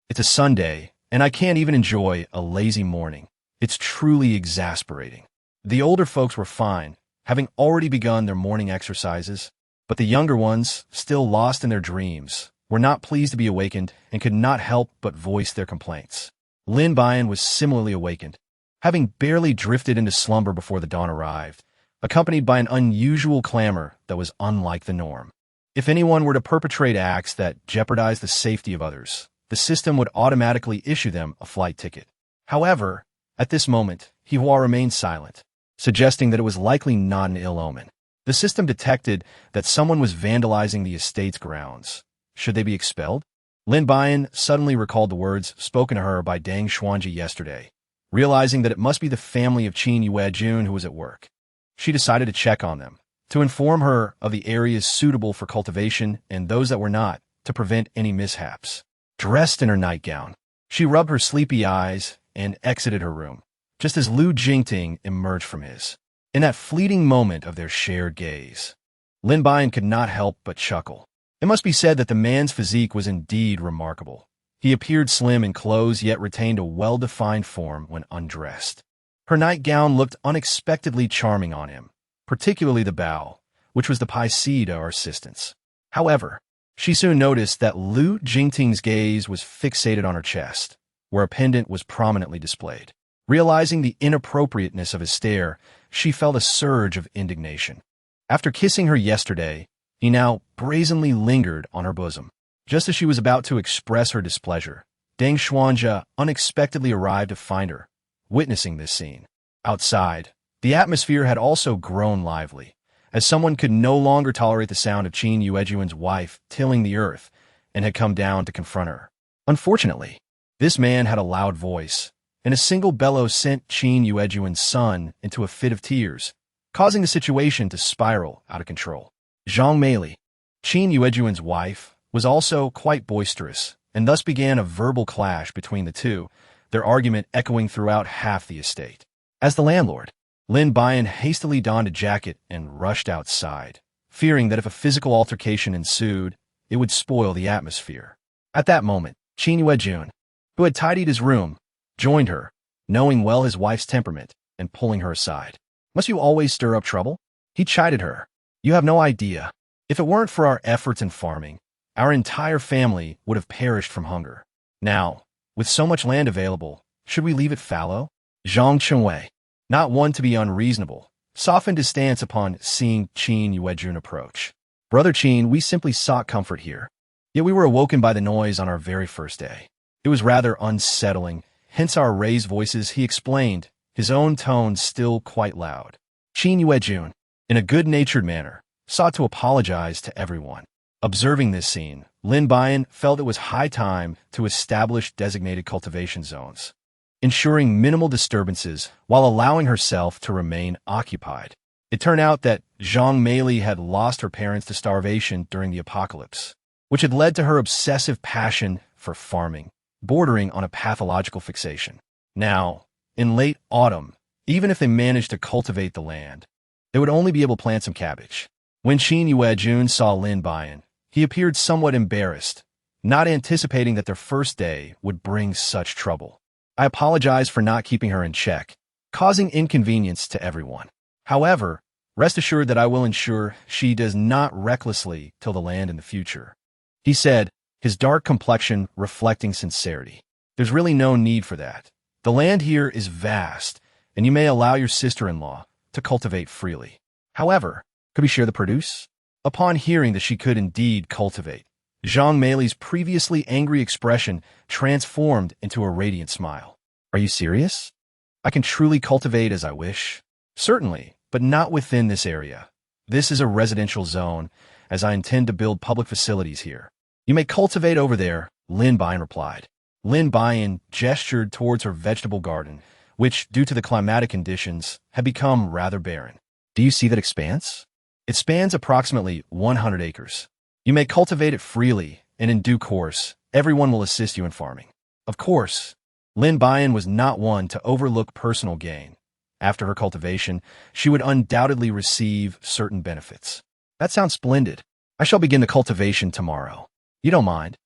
It's a Sunday, and I can't even enjoy a lazy morning. It's truly exasperating. The older folks were fine, having already begun their morning exercises, but the younger ones, still lost in their dreams, were not pleased to be awakened and could not help but voice their complaints. Lin Buyan was similarly awakened, having barely drifted into slumber before the dawn arrived, accompanied by an unusual clamor that was unlike the norm. If anyone were to perpetrate acts that jeopardized the safety of others, the system would automatically issue them a flight ticket. However, at this moment, Hihua remained silent, suggesting that it was likely not an ill omen. The system detected that someone was vandalizing the estate's grounds. Should they be expelled? Lin Buyan suddenly recalled the words spoken to her by Deng Xuanji yesterday, realizing that it must be the family of Qin Yuejun who was at work. She decided to check on them, to inform her of the areas suitable for cultivation and those that were not, to prevent any mishaps. Dressed in her nightgown, she rubbed her sleepy eyes and exited her room, just as Lu Jingting emerged from his. In that fleeting moment of their shared gaze, Lin Buyan could not help but chuckle. It must be said that the man's physique was indeed remarkable. He appeared slim in clothes yet retained a well-defined form when undressed. Her nightgown looked unexpectedly charming on him, particularly the bow, which was the piece to our assistance. However, she soon noticed that Lu Jingting's gaze was fixated on her chest, where a pendant was prominently displayed. Realizing the inappropriateness of his stare, she felt a surge of indignation. After kissing her yesterday, he now brazenly lingered on her bosom. Just as she was about to express her displeasure, Deng Xuanji unexpectedly arrived to find her, witnessing this scene. Outside, the atmosphere had also grown lively, as someone could no longer tolerate the sound of Qin Yuejuan's wife tilling the earth and had come down to confront her. Unfortunately, this man had a loud voice, and a single bellow sent Qin Yuejuan's son into a fit of tears, causing the situation to spiral out of control. Zhang Meili, Qin Yuejuan's wife, was also quite boisterous, and thus began a verbal clash between the two, their argument echoing throughout half the estate. As the landlord, Lin Buyan hastily donned a jacket and rushed outside, fearing that if a physical altercation ensued, it would spoil the atmosphere. At that moment, Qin Yuejun, who had tidied his room, joined her, knowing well his wife's temperament and pulling her aside. "Must you always stir up trouble?" He chided her. "You have no idea. If it weren't for our efforts in farming, our entire family would have perished from hunger. Now, with so much land available, should we leave it fallow?" Zhang Chengwei, not one to be unreasonable, softened his stance upon seeing Qin Yuejun approach. "Brother Qin, we simply sought comfort here. Yet we were awoken by the noise on our very first day. It was rather unsettling, hence our raised voices," he explained, his own tone still quite loud. Qin Yuejun, in a good-natured manner, sought to apologize to everyone. Observing this scene, Lin Buyan felt it was high time to establish designated cultivation zones, ensuring minimal disturbances while allowing herself to remain occupied. It turned out that Zhang Meili had lost her parents to starvation during the apocalypse, which had led to her obsessive passion for farming, bordering on a pathological fixation. Now, in late autumn, even if they managed to cultivate the land, they would only be able to plant some cabbage. When Qin Yuejun saw Lin Buyan, he appeared somewhat embarrassed, not anticipating that their first day would bring such trouble. "I apologize for not keeping her in check, causing inconvenience to everyone. However, rest assured that I will ensure she does not recklessly till the land in the future," he said, his dark complexion reflecting sincerity. "There's really no need for that. The land here is vast, and you may allow your sister-in-law to cultivate freely. However, could we share the produce?" Upon hearing that she could indeed cultivate, Zhang Meili's previously angry expression transformed into a radiant smile. "Are you serious? I can truly cultivate as I wish?" "Certainly, but not within this area. This is a residential zone, as I intend to build public facilities here. You may cultivate over there," Lin Buyan replied. Lin Buyan gestured towards her vegetable garden, which, due to the climatic conditions, had become rather barren. "Do you see that expanse? It spans approximately 100 acres. You may cultivate it freely, and in due course, everyone will assist you in farming." Of course, Lin Buyan was not one to overlook personal gain. After her cultivation, she would undoubtedly receive certain benefits. "That sounds splendid. I shall begin the cultivation tomorrow. You don't mind,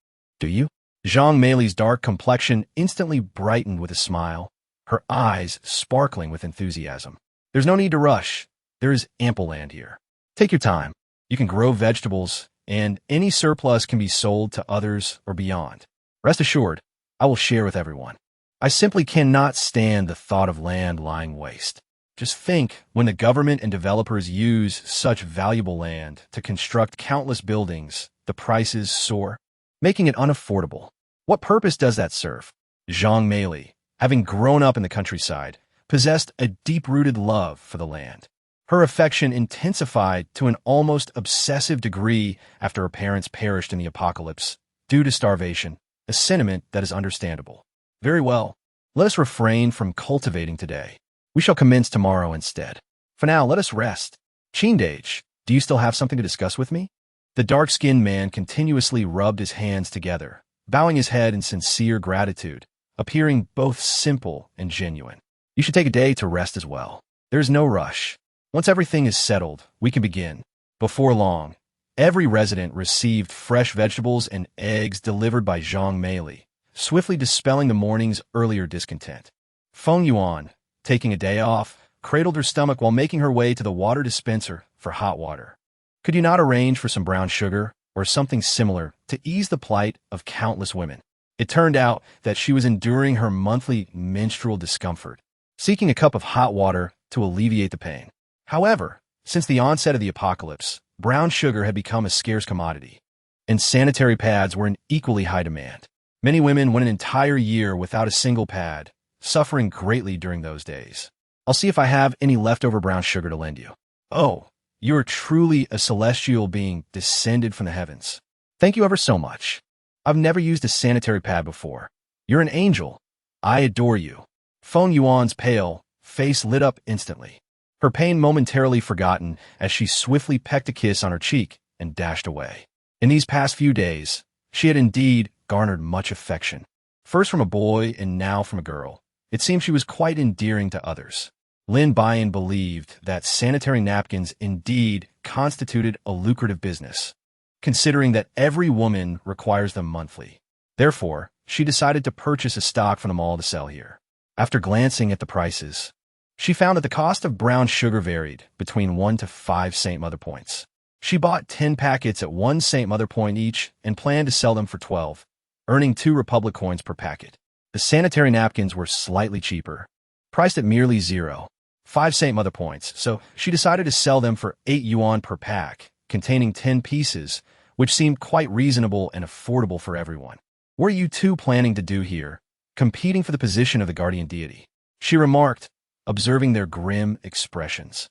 do you?" Zhang Meili's dark complexion instantly brightened with a smile, her eyes sparkling with enthusiasm. "There's no need to rush. There is ample land here. Take your time. You can grow vegetables, and any surplus can be sold to others or beyond. Rest assured, I will share with everyone. I simply cannot stand the thought of land lying waste. Just think, when the government and developers use such valuable land to construct countless buildings, the prices soar, making it unaffordable. What purpose does that serve?" Zhang Meili, having grown up in the countryside, possessed a deep-rooted love for the land. Her affection intensified to an almost obsessive degree after her parents perished in the apocalypse due to starvation, a sentiment that is understandable. "Very well. Let us refrain from cultivating today. We shall commence tomorrow instead. For now, let us rest. Qindage, do you still have something to discuss with me?" The dark-skinned man continuously rubbed his hands together, bowing his head in sincere gratitude, appearing both simple and genuine. "You should take a day to rest as well. There is no rush. Once everything is settled, we can begin." Before long, every resident received fresh vegetables and eggs delivered by Zhang Meili, swiftly dispelling the morning's earlier discontent. Feng Yuan, taking a day off, cradled her stomach while making her way to the water dispenser for hot water. "Could you not arrange for some brown sugar or something similar to ease the plight of countless women?" It turned out that she was enduring her monthly menstrual discomfort, seeking a cup of hot water to alleviate the pain. However, since the onset of the apocalypse, brown sugar had become a scarce commodity, and sanitary pads were in equally high demand. Many women went an entire year without a single pad, suffering greatly during those days. "I'll see if I have any leftover brown sugar to lend you." "Oh, you are truly a celestial being descended from the heavens. Thank you ever so much. I've never used a sanitary pad before. You're an angel. I adore you." Feng Yuan's pale face lit up instantly, her pain momentarily forgotten as she swiftly pecked a kiss on her cheek and dashed away. In these past few days, she had indeed garnered much affection. First from a boy and now from a girl, it seemed she was quite endearing to others. Lin Buyan believed that sanitary napkins indeed constituted a lucrative business, considering that every woman requires them monthly. Therefore, she decided to purchase a stock from the mall to sell here. After glancing at the prices, she found that the cost of brown sugar varied between 1 to 5 St. Mother points. She bought 10 packets at 1 St. Mother point each and planned to sell them for 12, earning 2 Republic coins per packet. The sanitary napkins were slightly cheaper, priced at merely 0.5 St. Mother points, so she decided to sell them for 8 yuan per pack, containing 10 pieces, which seemed quite reasonable and affordable for everyone. What are you two planning to do here, competing for the position of the guardian deity? She remarked, observing their grim expressions,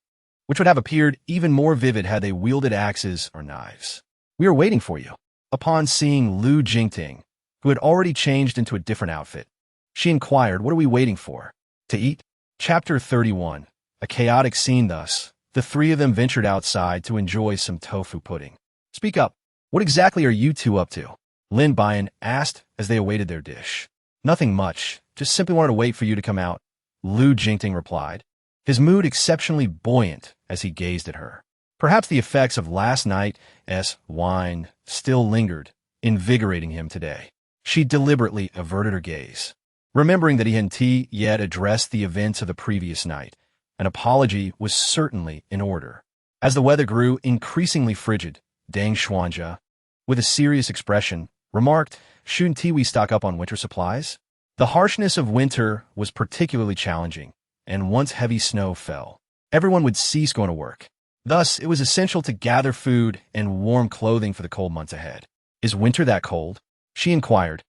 which would have appeared even more vivid had they wielded axes or knives. We are waiting for you. Upon seeing Lu Jingting, who had already changed into a different outfit, she inquired, what are we waiting for? To eat? Chapter 31. A chaotic scene thus. The three of them ventured outside to enjoy some tofu pudding. Speak up. What exactly are you two up to? Lin Buyan asked as they awaited their dish. Nothing much. Just simply wanted to wait for you to come out, Lu Jingting replied, his mood exceptionally buoyant as he gazed at her. Perhaps the effects of last night's wine still lingered, invigorating him today. She deliberately averted her gaze, remembering that he hadn't yet addressed the events of the previous night. An apology was certainly in order. As the weather grew increasingly frigid, Deng Xuanja, with a serious expression, remarked, shouldn't we stock up on winter supplies? The harshness of winter was particularly challenging, and once heavy snow fell, everyone would cease going to work. Thus, it was essential to gather food and warm clothing for the cold months ahead. Is winter that cold? She inquired,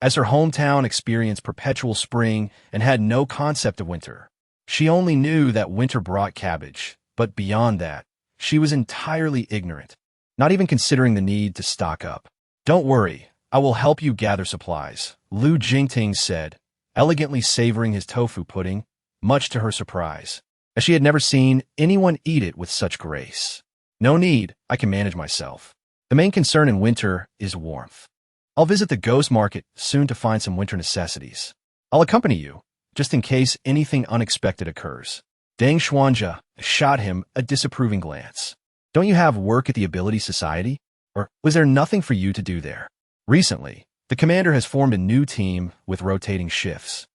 as her hometown experienced perpetual spring and had no concept of winter. She only knew that winter brought cabbage, but beyond that, she was entirely ignorant, not even considering the need to stock up. Don't worry, I will help you gather supplies, Lu Jingting said, elegantly savoring his tofu pudding, much to her surprise, as she had never seen anyone eat it with such grace. No need, I can manage myself. The main concern in winter is warmth. I'll visit the ghost market soon to find some winter necessities. I'll accompany you, just in case anything unexpected occurs. Deng Xuanja shot him a disapproving glance. Don't you have work at the Ability Society? Or was there nothing for you to do there? Recently, the commander has formed a new team with rotating shifts.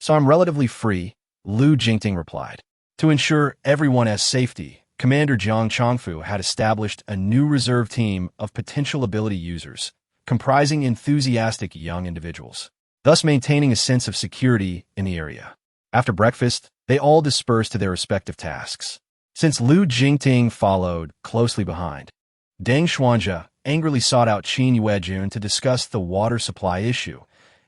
So I'm relatively free, Lu Jingting replied. To ensure everyone has safety, Commander Jiang Chongfu had established a new reserve team of potential ability users, comprising enthusiastic young individuals, thus maintaining a sense of security in the area. After breakfast, they all dispersed to their respective tasks. Since Lu Jingting followed closely behind, Deng Xuanja angrily sought out Qin Yuejun to discuss the water supply issue,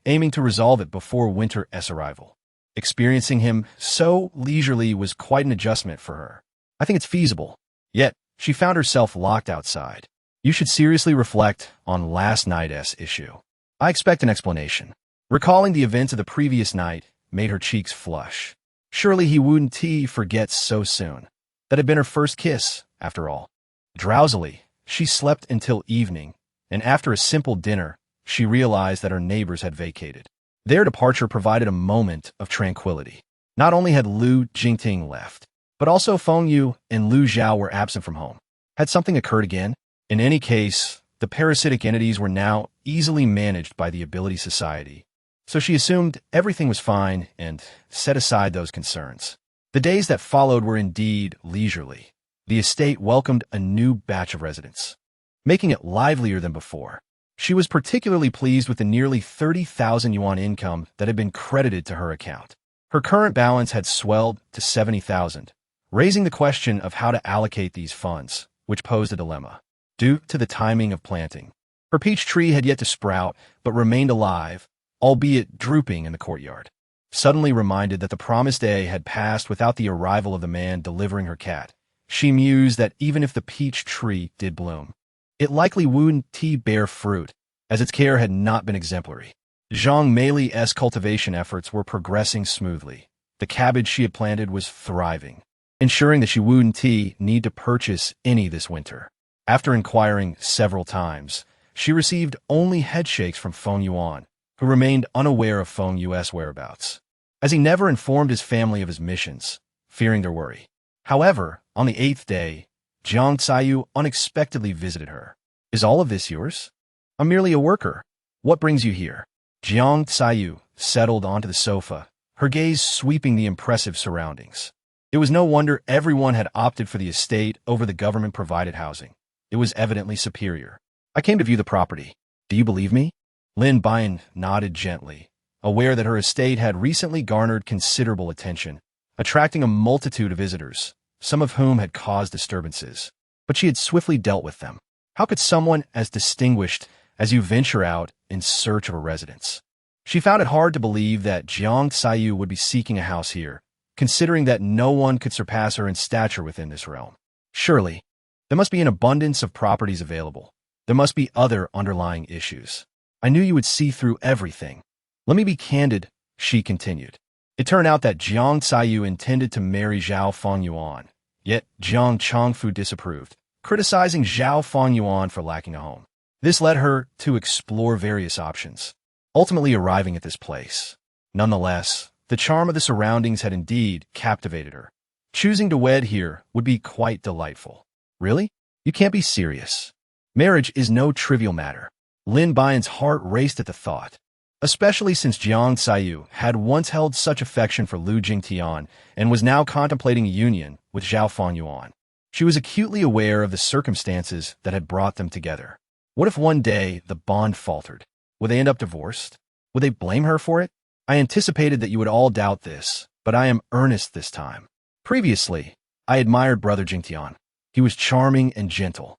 aiming to resolve it before winter's arrival. Experiencing him so leisurely was quite an adjustment for her. I think it's feasible. Yet, she found herself locked outside. You should seriously reflect on last night's issue. I expect an explanation. Recalling the events of the previous night made her cheeks flush. Surely he wouldn't forget so soon. That had been her first kiss, after all. Drowsily, she slept until evening, and after a simple dinner, she realized that her neighbors had vacated. Their departure provided a moment of tranquility. Not only had Lu Jingting left, but also Feng Yu and Lu Zhao were absent from home. Had something occurred again? In any case, the parasitic entities were now easily managed by the Ability Society, so she assumed everything was fine and set aside those concerns. The days that followed were indeed leisurely. The estate welcomed a new batch of residents, making it livelier than before. She was particularly pleased with the nearly 30,000 yuan income that had been credited to her account. Her current balance had swelled to 70,000, raising the question of how to allocate these funds, which posed a dilemma. Due to the timing of planting, her peach tree had yet to sprout, but remained alive, albeit drooping in the courtyard. Suddenly reminded that the promised day had passed without the arrival of the man delivering her cat, she mused that even if the peach tree did bloom, it likely wouldn't bear fruit, as its care had not been exemplary. Zhang Meili's cultivation efforts were progressing smoothly. The cabbage she had planted was thriving, ensuring that she wouldn't need to purchase any this winter. After inquiring several times, she received only headshakes from Feng Yuan, who remained unaware of Feng Yu's whereabouts. As he never informed his family of his missions, fearing their worry. However, on the 8th day, Jiang Tsayu unexpectedly visited her. "Is all of this yours? I'm merely a worker. What brings you here?" Jiang Tsayu settled onto the sofa, her gaze sweeping the impressive surroundings. It was no wonder everyone had opted for the estate over the government-provided housing. It was evidently superior. "I came to view the property. Do you believe me?" Lin Buyan nodded gently, aware that her estate had recently garnered considerable attention, attracting a multitude of visitors, some of whom had caused disturbances. But she had swiftly dealt with them. How could someone as distinguished as you venture out in search of a residence? She found it hard to believe that Jiang Tsayu would be seeking a house here, considering that no one could surpass her in stature within this realm. Surely, there must be an abundance of properties available. There must be other underlying issues. "I knew you would see through everything. Let me be candid," she continued. It turned out that Jiang Tsayu intended to marry Zhao Fengyuan, yet Jiang Chongfu disapproved, criticizing Zhao Fengyuan for lacking a home. This led her to explore various options, ultimately arriving at this place. Nonetheless, the charm of the surroundings had indeed captivated her. Choosing to wed here would be quite delightful. "Really? You can't be serious. Marriage is no trivial matter." Lin Buyan's heart raced at the thought, especially since Jiang Tsayu had once held such affection for Lu Jingtian and was now contemplating a union with Zhao Fengyuan. She was acutely aware of the circumstances that had brought them together. What if one day the bond faltered? Would they end up divorced? Would they blame her for it? "I anticipated that you would all doubt this, but I am earnest this time. Previously, I admired Brother Jingtian. He was charming and gentle.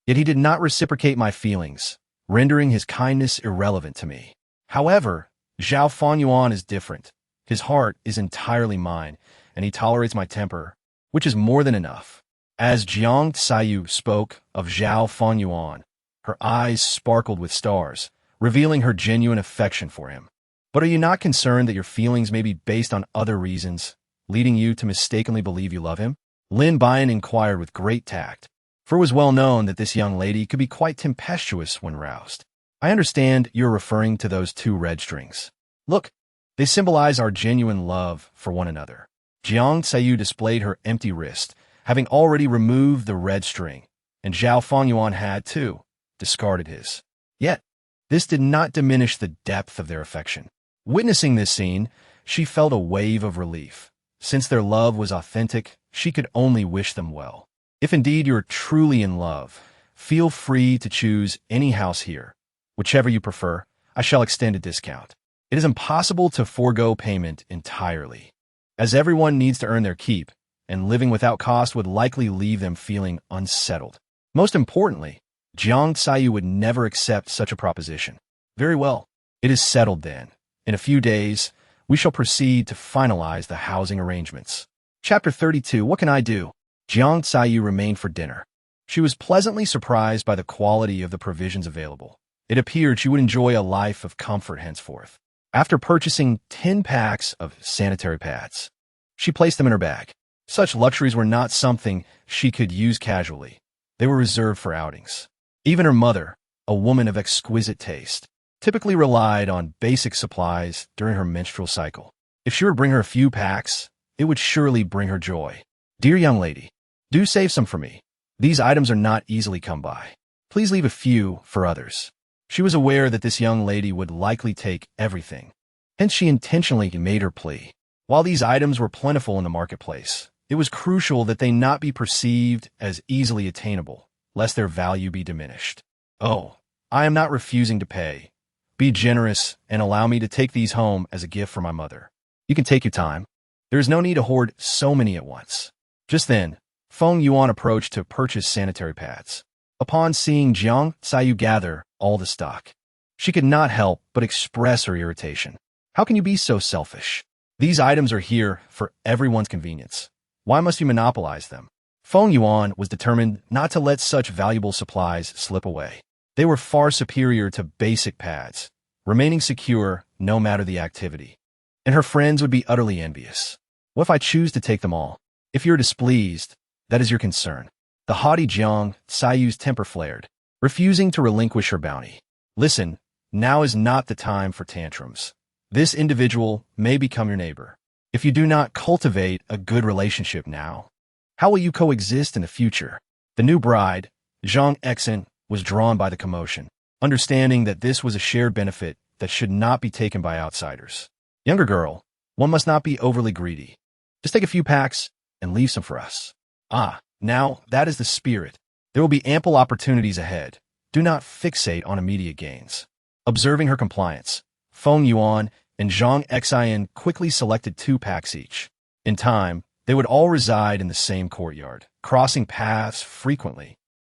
Yet he did not reciprocate my feelings, rendering his kindness irrelevant to me. However, Zhao Fengyuan is different. His heart is entirely mine, and he tolerates my temper, which is more than enough." As Jiang Tsayu spoke of Zhao Fengyuan, her eyes sparkled with stars, revealing her genuine affection for him. "But are you not concerned that your feelings may be based on other reasons, leading you to mistakenly believe you love him?" Lin Buyan inquired with great tact, for it was well known that this young lady could be quite tempestuous when roused. "I understand you're referring to those 2 red strings. Look, they symbolize our genuine love for one another." Jiang Tsayu displayed her empty wrist, having already removed the red string, and Zhao Fengyuan had, too, discarded his. Yet, this did not diminish the depth of their affection. Witnessing this scene, she felt a wave of relief. Since their love was authentic, she could only wish them well. If indeed you're truly in love, feel free to choose any house here. Whichever you prefer, I shall extend a discount. It is impossible to forego payment entirely, as everyone needs to earn their keep, and living without cost would likely leave them feeling unsettled. Most importantly, Jiang Tsayu would never accept such a proposition. "Very well. It is settled then. In a few days, we shall proceed to finalize the housing arrangements." Chapter 32. What can I do? Jiang Tsayu remained for dinner. She was pleasantly surprised by the quality of the provisions available. It appeared she would enjoy a life of comfort henceforth. After purchasing 10 packs of sanitary pads, she placed them in her bag. Such luxuries were not something she could use casually. They were reserved for outings. Even her mother, a woman of exquisite taste, typically relied on basic supplies during her menstrual cycle. If she were to bring her a few packs, it would surely bring her joy. "Dear young lady, do save some for me. These items are not easily come by. Please leave a few for others." She was aware that this young lady would likely take everything. Hence she intentionally made her plea. While these items were plentiful in the marketplace, it was crucial that they not be perceived as easily attainable, lest their value be diminished. "Oh, I am not refusing to pay. Be generous and allow me to take these home as a gift for my mother. You can take your time. There is no need to hoard so many at once." Just then, Feng Yuan approached to purchase sanitary pads. Upon seeing Jiang Tsayu gather all the stock, she could not help but express her irritation. "How can you be so selfish? These items are here for everyone's convenience. Why must you monopolize them?" Feng Yuan was determined not to let such valuable supplies slip away. They were far superior to basic pads, remaining secure no matter the activity. And her friends would be utterly envious. "What if I choose to take them all? If you're displeased, that is your concern." The haughty Jiang Tsayu's temper flared, refusing to relinquish her bounty. "Listen, now is not the time for tantrums. This individual may become your neighbor. If you do not cultivate a good relationship now, how will you coexist in the future? The new bride, Zhang Exen, was drawn by the commotion, understanding that this was a shared benefit that should not be taken by outsiders. Younger girl, one must not be overly greedy. Just take a few packs and leave some for us. Ah, now that is the spirit. There will be ample opportunities ahead. Do not fixate on immediate gains. Observing her compliance, Feng Yuan and Zhang Xian quickly selected 2 packs each. In time, they would all reside in the same courtyard, crossing paths frequently,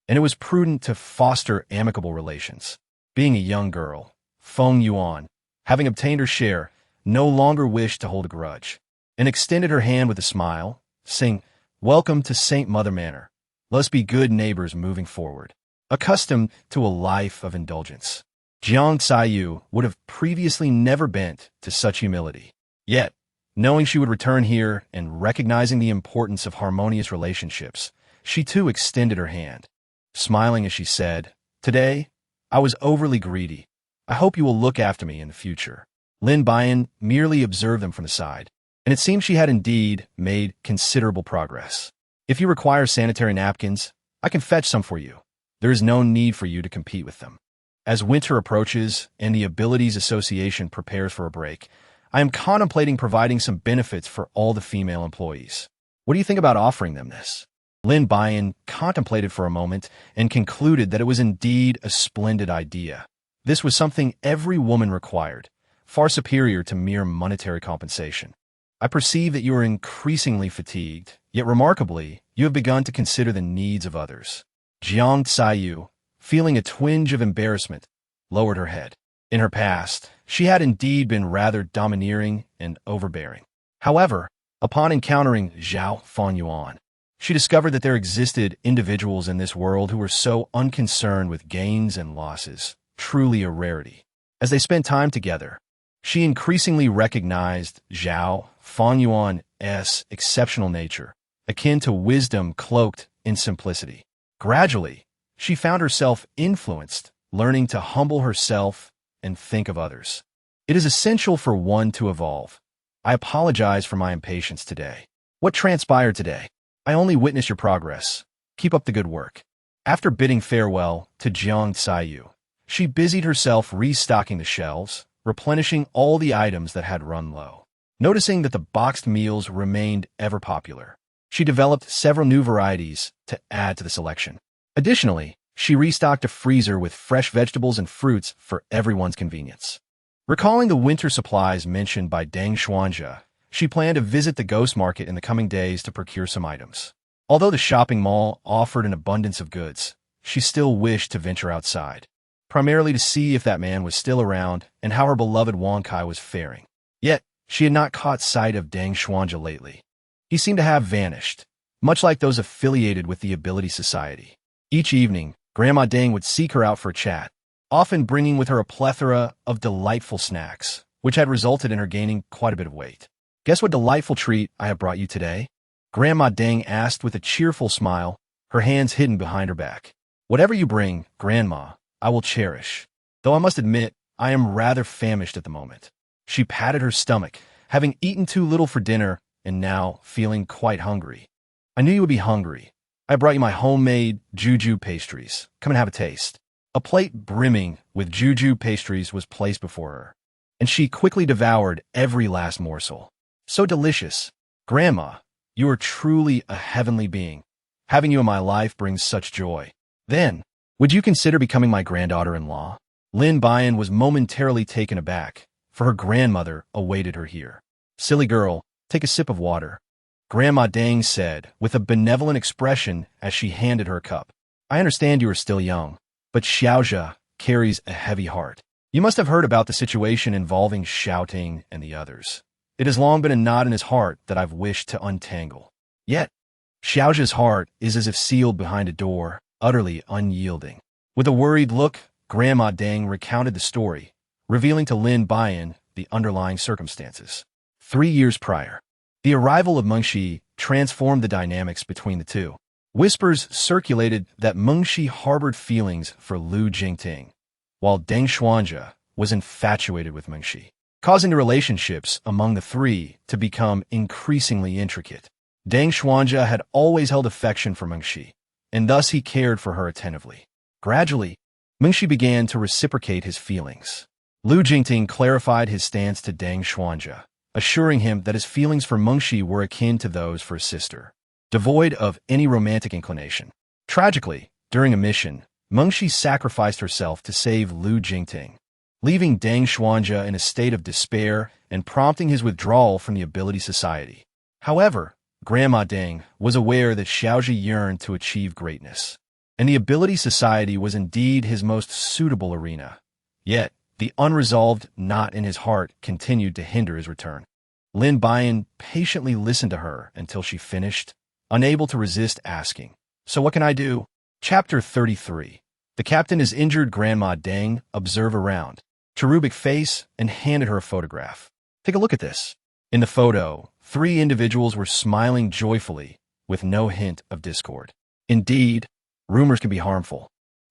and it was prudent to foster amicable relations. Being a young girl, Feng Yuan, having obtained her share, no longer wished to hold a grudge, and extended her hand with a smile, saying, "Welcome to Saint Mother Manor. Let's be good neighbors moving forward." Accustomed to a life of indulgence, Jiang Xiyu would have previously never bent to such humility. Yet, knowing she would return here and recognizing the importance of harmonious relationships, she too extended her hand, smiling as she said, "Today, I was overly greedy. I hope you will look after me in the future." Lin Buyan merely observed them from the side, and it seemed she had indeed made considerable progress. "If you require sanitary napkins, I can fetch some for you. There is no need for you to compete with them. As winter approaches and the Abilities Association prepares for a break, I am contemplating providing some benefits for all the female employees. What do you think about offering them this?" Lin Buyan contemplated for a moment and concluded that it was indeed a splendid idea. This was something every woman required, far superior to mere monetary compensation. "I perceive that you are increasingly fatigued, yet remarkably, you have begun to consider the needs of others." Jiang Xiyu, feeling a twinge of embarrassment, lowered her head. In her past, she had indeed been rather domineering and overbearing. However, upon encountering Zhao Fanyuan, she discovered that there existed individuals in this world who were so unconcerned with gains and losses, truly a rarity. As they spent time together, she increasingly recognized Zhao Fanyuan's exceptional nature, akin to wisdom cloaked in simplicity. Gradually, she found herself influenced, learning to humble herself and think of others. It is essential for one to evolve. I apologize for my impatience today. What transpired today? I only witnessed your progress. Keep up the good work. After bidding farewell to Jiang Xiyu, she busied herself restocking the shelves, replenishing all the items that had run low. Noticing that the boxed meals remained ever popular, she developed several new varieties to add to the selection. Additionally, she restocked a freezer with fresh vegetables and fruits for everyone's convenience. Recalling the winter supplies mentioned by Deng Xuanjia, she planned to visit the ghost market in the coming days to procure some items. Although the shopping mall offered an abundance of goods, she still wished to venture outside, primarily to see if that man was still around and how her beloved Wang Kai was faring. Yet, she had not caught sight of Deng Xuanjia lately. He seemed to have vanished, much like those affiliated with the Ability Society. Each evening, Grandma Deng would seek her out for a chat, often bringing with her a plethora of delightful snacks, which had resulted in her gaining quite a bit of weight. "Guess what delightful treat I have brought you today?" Grandma Deng asked with a cheerful smile, her hands hidden behind her back. "Whatever you bring, Grandma, I will cherish. Though I must admit, I am rather famished at the moment." She patted her stomach, having eaten too little for dinner and now feeling quite hungry. "I knew you would be hungry. I brought you my homemade juju pastries. Come and have a taste." A plate brimming with juju pastries was placed before her, and she quickly devoured every last morsel. "So delicious. Grandma, you are truly a heavenly being. Having you in my life brings such joy. Then, would you consider becoming my granddaughter-in-law?" Lin Buyan was momentarily taken aback, for her grandmother awaited her here. "Silly girl, take a sip of water," Grandma Deng said with a benevolent expression as she handed her a cup. "I understand you are still young, but Xiaozhe carries a heavy heart. You must have heard about the situation involving Xiaoting and the others. It has long been a knot in his heart that I've wished to untangle. Yet, Xiaozhe's heart is as if sealed behind a door, utterly unyielding." With a worried look, Grandma Deng recounted the story, revealing to Lin Buyan the underlying circumstances. 3 years prior, the arrival of Mengxi transformed the dynamics between the two. Whispers circulated that Mengxi harbored feelings for Lu Jingting, while Deng Xuanjia was infatuated with Mengxi. causing the relationships among the three to become increasingly intricate. Deng Xuanja had always held affection for Mengshi, and thus he cared for her attentively. Gradually, Mengshi began to reciprocate his feelings. Lu Jingting clarified his stance to Deng Xuanja, assuring him that his feelings for Mengshi were akin to those for his sister, devoid of any romantic inclination. Tragically, during a mission, Mengshi sacrificed herself to save Lu Jingting, leaving Deng Xuanja in a state of despair and prompting his withdrawal from the Ability Society. However, Grandma Deng was aware that Xiaozhi yearned to achieve greatness, and the Ability Society was indeed his most suitable arena. Yet, the unresolved knot in his heart continued to hinder his return. Lin Buyan patiently listened to her until she finished, unable to resist asking, "So what can I do?" Chapter 33. The captain has injured Grandma Deng. Observe around. Cherubic face and handed her a photograph. Take a look at this. In the photo, three individuals were smiling joyfully, with no hint of discord. Indeed, rumors can be harmful.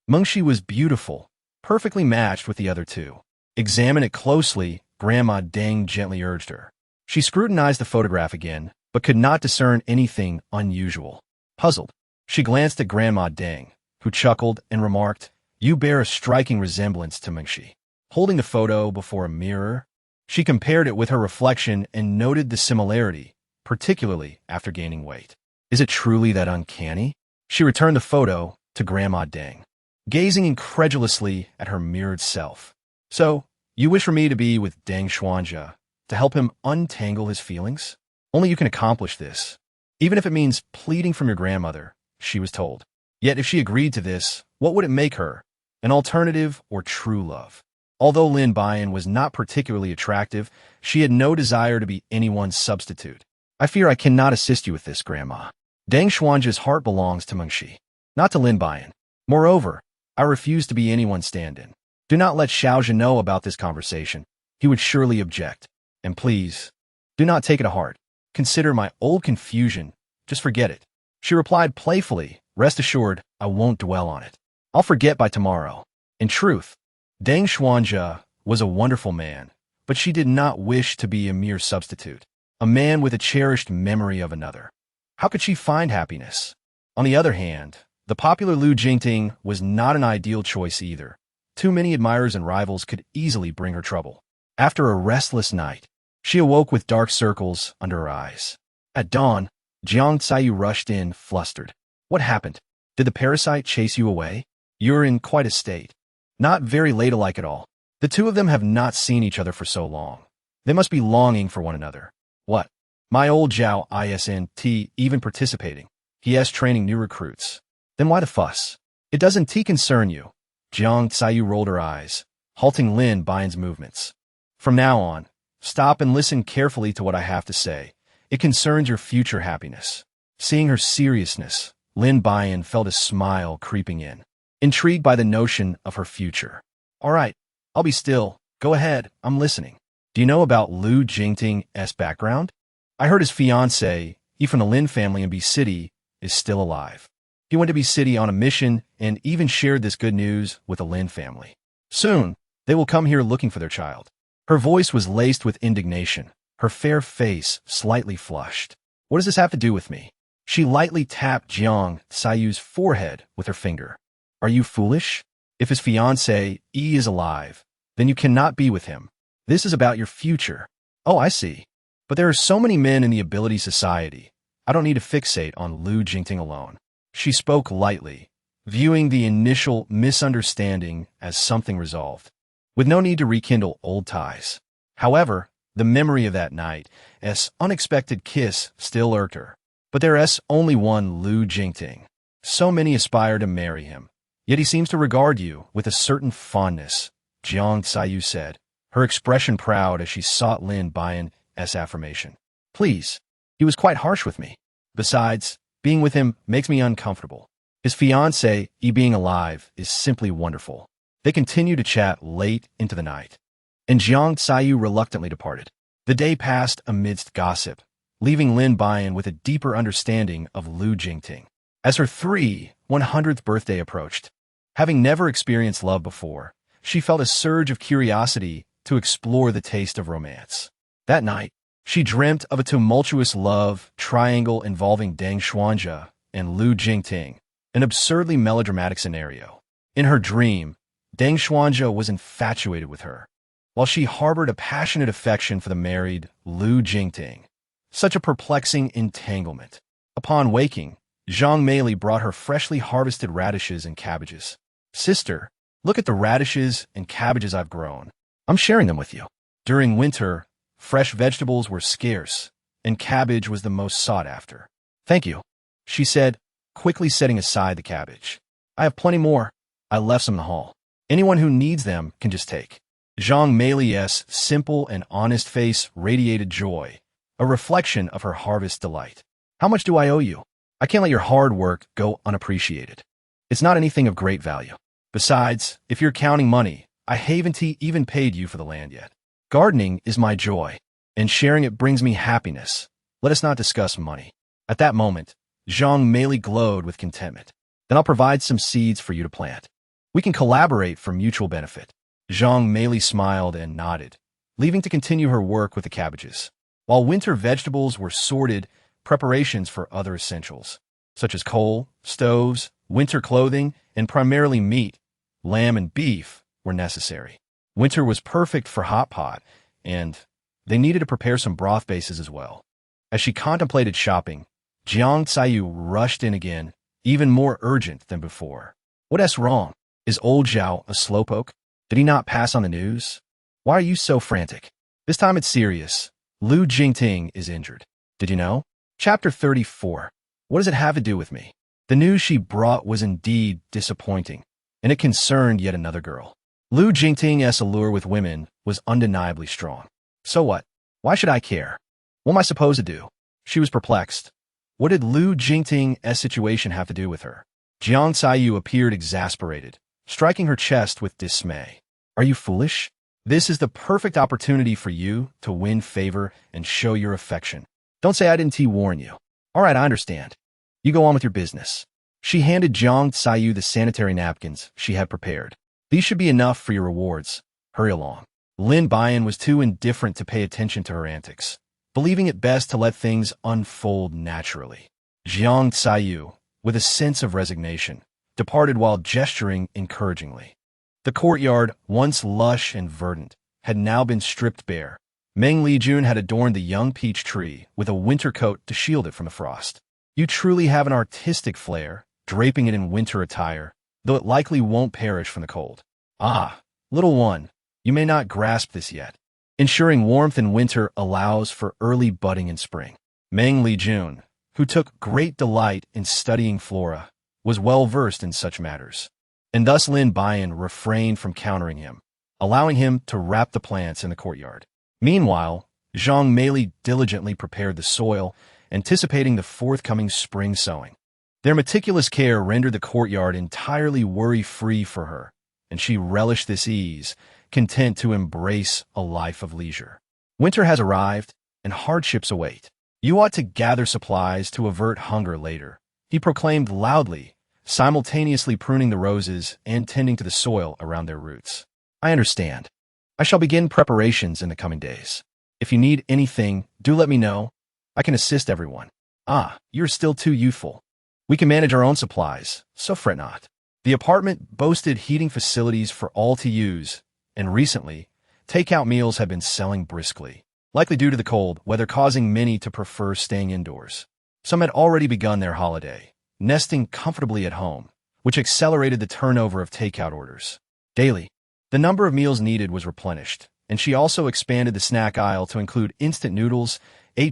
Mengshi was beautiful, perfectly matched with the other two. Examine it closely, Grandma Deng gently urged her. She scrutinized the photograph again, but could not discern anything unusual. Puzzled, she glanced at Grandma Deng, who chuckled and remarked, "You bear a striking resemblance to Mengshi." Holding the photo before a mirror, she compared it with her reflection and noted the similarity, particularly after gaining weight. Is it truly that uncanny? She returned the photo to Grandma Deng, gazing incredulously at her mirrored self. So, you wish for me to be with Deng Xuanja, to help him untangle his feelings? Only you can accomplish this, even if it means pleading from your grandmother, she was told. Yet if she agreed to this, what would it make her? An alternative or true love? Although Lin Buyan was not particularly attractive, she had no desire to be anyone's substitute. I fear I cannot assist you with this, Grandma. Deng Xuanja's heart belongs to Mengshi, not to Lin Buyan. Moreover, I refuse to be anyone's stand-in. Do not let Xiaozhi know about this conversation. He would surely object. And please, do not take it to heart. Consider my old confusion. Just forget it. She replied playfully, "Rest assured, I won't dwell on it. I'll forget by tomorrow." In truth, Deng Xuanja was a wonderful man, but she did not wish to be a mere substitute, a man with a cherished memory of another. How could she find happiness? On the other hand, the popular Lu Jingting was not an ideal choice either. Too many admirers and rivals could easily bring her trouble. After a restless night, she awoke with dark circles under her eyes. At dawn, Jiang Tsayu rushed in, flustered. "What happened? Did the parasite chase you away? You're in quite a state." "Not very ladylike at all. The two of them have not seen each other for so long. They must be longing for one another." "What? My old Zhao isn't even participating. He is training new recruits." "Then why the fuss? It doesn't concern you." Jiang Tsayu rolled her eyes, halting Lin Buyan's movements. "From now on, stop and listen carefully to what I have to say. It concerns your future happiness." Seeing her seriousness, Lin Buyan felt a smile creeping in, intrigued by the notion of her future. "All right, I'll be still. Go ahead, I'm listening. Do you know about Lu Jingting's background? I heard his fiancée, he from the Lin family in B City, is still alive. He went to B City on a mission and even shared this good news with the Lin family. Soon, they will come here looking for their child." Her voice was laced with indignation, her fair face slightly flushed. "What does this have to do with me?" She lightly tapped Jiang Tsayu's forehead with her finger. "Are you foolish? If his fiancée, is alive, then you cannot be with him. This is about your future." "Oh, I see. But there are so many men in the Ability Society. I don't need to fixate on Lu Jingting alone." She spoke lightly, viewing the initial misunderstanding as something resolved, with no need to rekindle old ties. However, the memory of that night's unexpected kiss still irked her. But there's only one Lu Jingting. So many aspire to marry him. Yet he seems to regard you with a certain fondness, Jiang Tsayu said, her expression proud as she sought Lin Buyan's affirmation. "Please, he was quite harsh with me. Besides, being with him makes me uncomfortable. His fiancée, being alive, is simply wonderful." They continued to chat late into the night, and Jiang Tsayu reluctantly departed. The day passed amidst gossip, leaving Lin Buyan with a deeper understanding of Lu Jingting. As her 100th birthday approached, having never experienced love before, she felt a surge of curiosity to explore the taste of romance. That night, she dreamt of a tumultuous love triangle involving Deng Xuanzhe and Lu Jingting, an absurdly melodramatic scenario. In her dream, Deng Xuanzhe was infatuated with her, while she harbored a passionate affection for the married Lu Jingting. Such a perplexing entanglement. Upon waking, Zhang Meili brought her freshly harvested radishes and cabbages. "Sister, look at the radishes and cabbages I've grown. I'm sharing them with you." During winter, fresh vegetables were scarce, and cabbage was the most sought after. "Thank you," she said, quickly setting aside the cabbage. "I have plenty more. I left some in the hall. Anyone who needs them can just take." Zhang Meili's simple and honest face radiated joy, a reflection of her harvest delight. "How much do I owe you? I can't let your hard work go unappreciated. It's not anything of great value. Besides, if you're counting money, I haven't even paid you for the land yet. Gardening is my joy, and sharing it brings me happiness. Let us not discuss money." At that moment, Zhang Meili glowed with contentment. "Then I'll provide some seeds for you to plant. We can collaborate for mutual benefit." Zhang Meili smiled and nodded, leaving to continue her work with the cabbages. While winter vegetables were sorted, preparations for other essentials, such as coal, stoves, winter clothing, and primarily meat, lamb and beef, were necessary. Winter was perfect for hot pot, and they needed to prepare some broth bases as well. As she contemplated shopping, Jiang Caiyu rushed in again, even more urgent than before. "What's wrong? Is old Zhao a slowpoke? Did he not pass on the news? Why are you so frantic? This time it's serious. Lu Jingting is injured. Did you know?" Chapter 34. What does it have to do with me? The news she brought was indeed disappointing, and it concerned yet another girl. Lu Jingting's allure with women was undeniably strong. So what? Why should I care? What am I supposed to do? She was perplexed. What did Lu Jingting's situation have to do with her? Jiang Caiyu appeared exasperated, striking her chest with dismay. "Are you foolish? This is the perfect opportunity for you to win favor and show your affection. Don't say I didn't warn you. All right, I understand. You go on with your business." She handed Jiang Caiyu the sanitary napkins she had prepared. "These should be enough for your rewards. Hurry along." Lin Buyan was too indifferent to pay attention to her antics, believing it best to let things unfold naturally. Jiang Caiyu, with a sense of resignation, departed while gesturing encouragingly. The courtyard, once lush and verdant, had now been stripped bare. Meng Lijun had adorned the young peach tree with a winter coat to shield it from the frost. "You truly have an artistic flair, draping it in winter attire, though it likely won't perish from the cold. Ah, little one, you may not grasp this yet. Ensuring warmth in winter allows for early budding in spring." Meng Lijun, who took great delight in studying flora, was well versed in such matters, and thus Lin Buyan refrained from countering him, allowing him to wrap the plants in the courtyard. Meanwhile, Zhang Meili diligently prepared the soil, anticipating the forthcoming spring sowing. Their meticulous care rendered the courtyard entirely worry-free for her, and she relished this ease, content to embrace a life of leisure. Winter has arrived, and hardships await. "You ought to gather supplies to avert hunger later," he proclaimed loudly, simultaneously pruning the roses and tending to the soil around their roots. "I understand. I shall begin preparations in the coming days. If you need anything, do let me know. I can assist everyone." "Ah, you're still too youthful. We can manage our own supplies, so fret not." The apartment boasted heating facilities for all to use, and recently, takeout meals had been selling briskly, likely due to the cold weather causing many to prefer staying indoors. Some had already begun their holiday, nesting comfortably at home, which accelerated the turnover of takeout orders. Daily, the number of meals needed was replenished, and she also expanded the snack aisle to include instant noodles,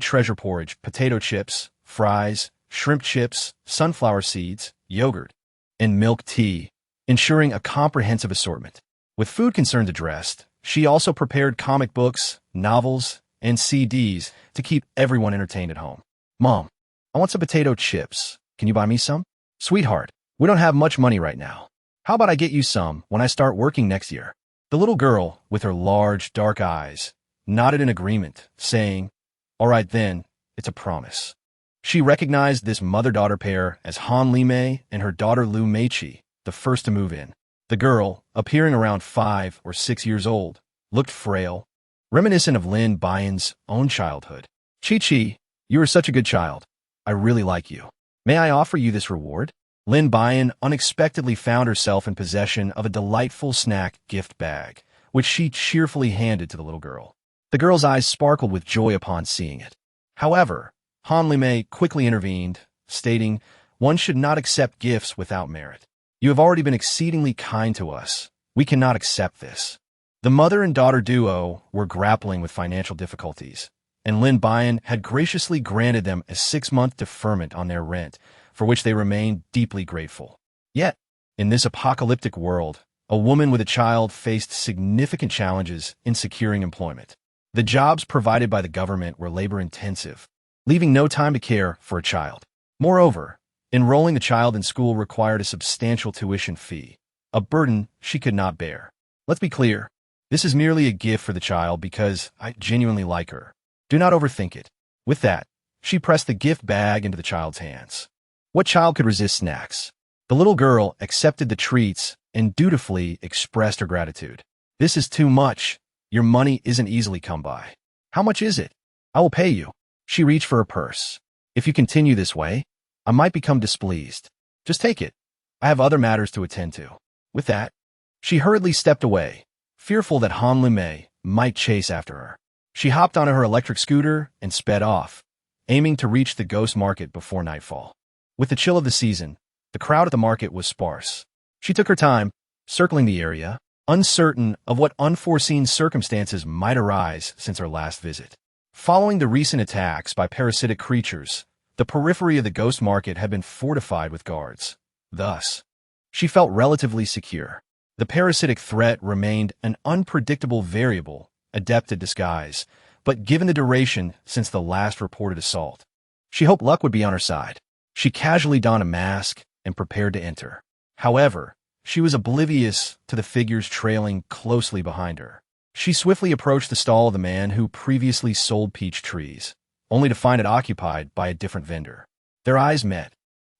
treasure porridge, potato chips, fries, shrimp chips, sunflower seeds, yogurt, and milk tea, ensuring a comprehensive assortment. With food concerns addressed, she also prepared comic books, novels, and CDs to keep everyone entertained at home. "Mom, I want some potato chips. Can you buy me some?" "Sweetheart, we don't have much money right now. How about I get you some when I start working next year?" The little girl, with her large, dark eyes, nodded in agreement, saying, "All right then, it's a promise." She recognized this mother-daughter pair as Han Limei and her daughter Lu Meiqi, the first to move in. The girl, appearing around 5 or 6 years old, looked frail, reminiscent of Lin Buyan's own childhood. Chi-Chi, you are such a good child. I really like you. May I offer you this reward? Lin Buyan unexpectedly found herself in possession of a delightful snack gift bag, which she cheerfully handed to the little girl. The girl's eyes sparkled with joy upon seeing it. However, Han Limei quickly intervened, stating, "One should not accept gifts without merit. You have already been exceedingly kind to us. We cannot accept this." The mother and daughter duo were grappling with financial difficulties, and Lin Buyan had graciously granted them a 6-month deferment on their rent, for which they remained deeply grateful. Yet, in this apocalyptic world, a woman with a child faced significant challenges in securing employment. The jobs provided by the government were labor-intensive, leaving no time to care for a child. Moreover, enrolling the child in school required a substantial tuition fee, a burden she could not bear. Let's be clear, this is merely a gift for the child because I genuinely like her. Do not overthink it. With that, she pressed the gift bag into the child's hands. What child could resist snacks? The little girl accepted the treats and dutifully expressed her gratitude. "This is too much. Your money isn't easily come by." "How much is it?" "I will pay you." She reached for her purse. "If you continue this way, I might become displeased. Just take it. I have other matters to attend to." With that, she hurriedly stepped away, fearful that Han Limei might chase after her. She hopped onto her electric scooter and sped off, aiming to reach the ghost market before nightfall. With the chill of the season, the crowd at the market was sparse. She took her time, circling the area, uncertain of what unforeseen circumstances might arise since her last visit. Following the recent attacks by parasitic creatures, the periphery of the ghost market had been fortified with guards. Thus, she felt relatively secure. The parasitic threat remained an unpredictable variable, adept at disguise, but given the duration since the last reported assault, she hoped luck would be on her side. She casually donned a mask and prepared to enter. However, she was oblivious to the figures trailing closely behind her. She swiftly approached the stall of the man who previously sold peach trees, only to find it occupied by a different vendor. Their eyes met,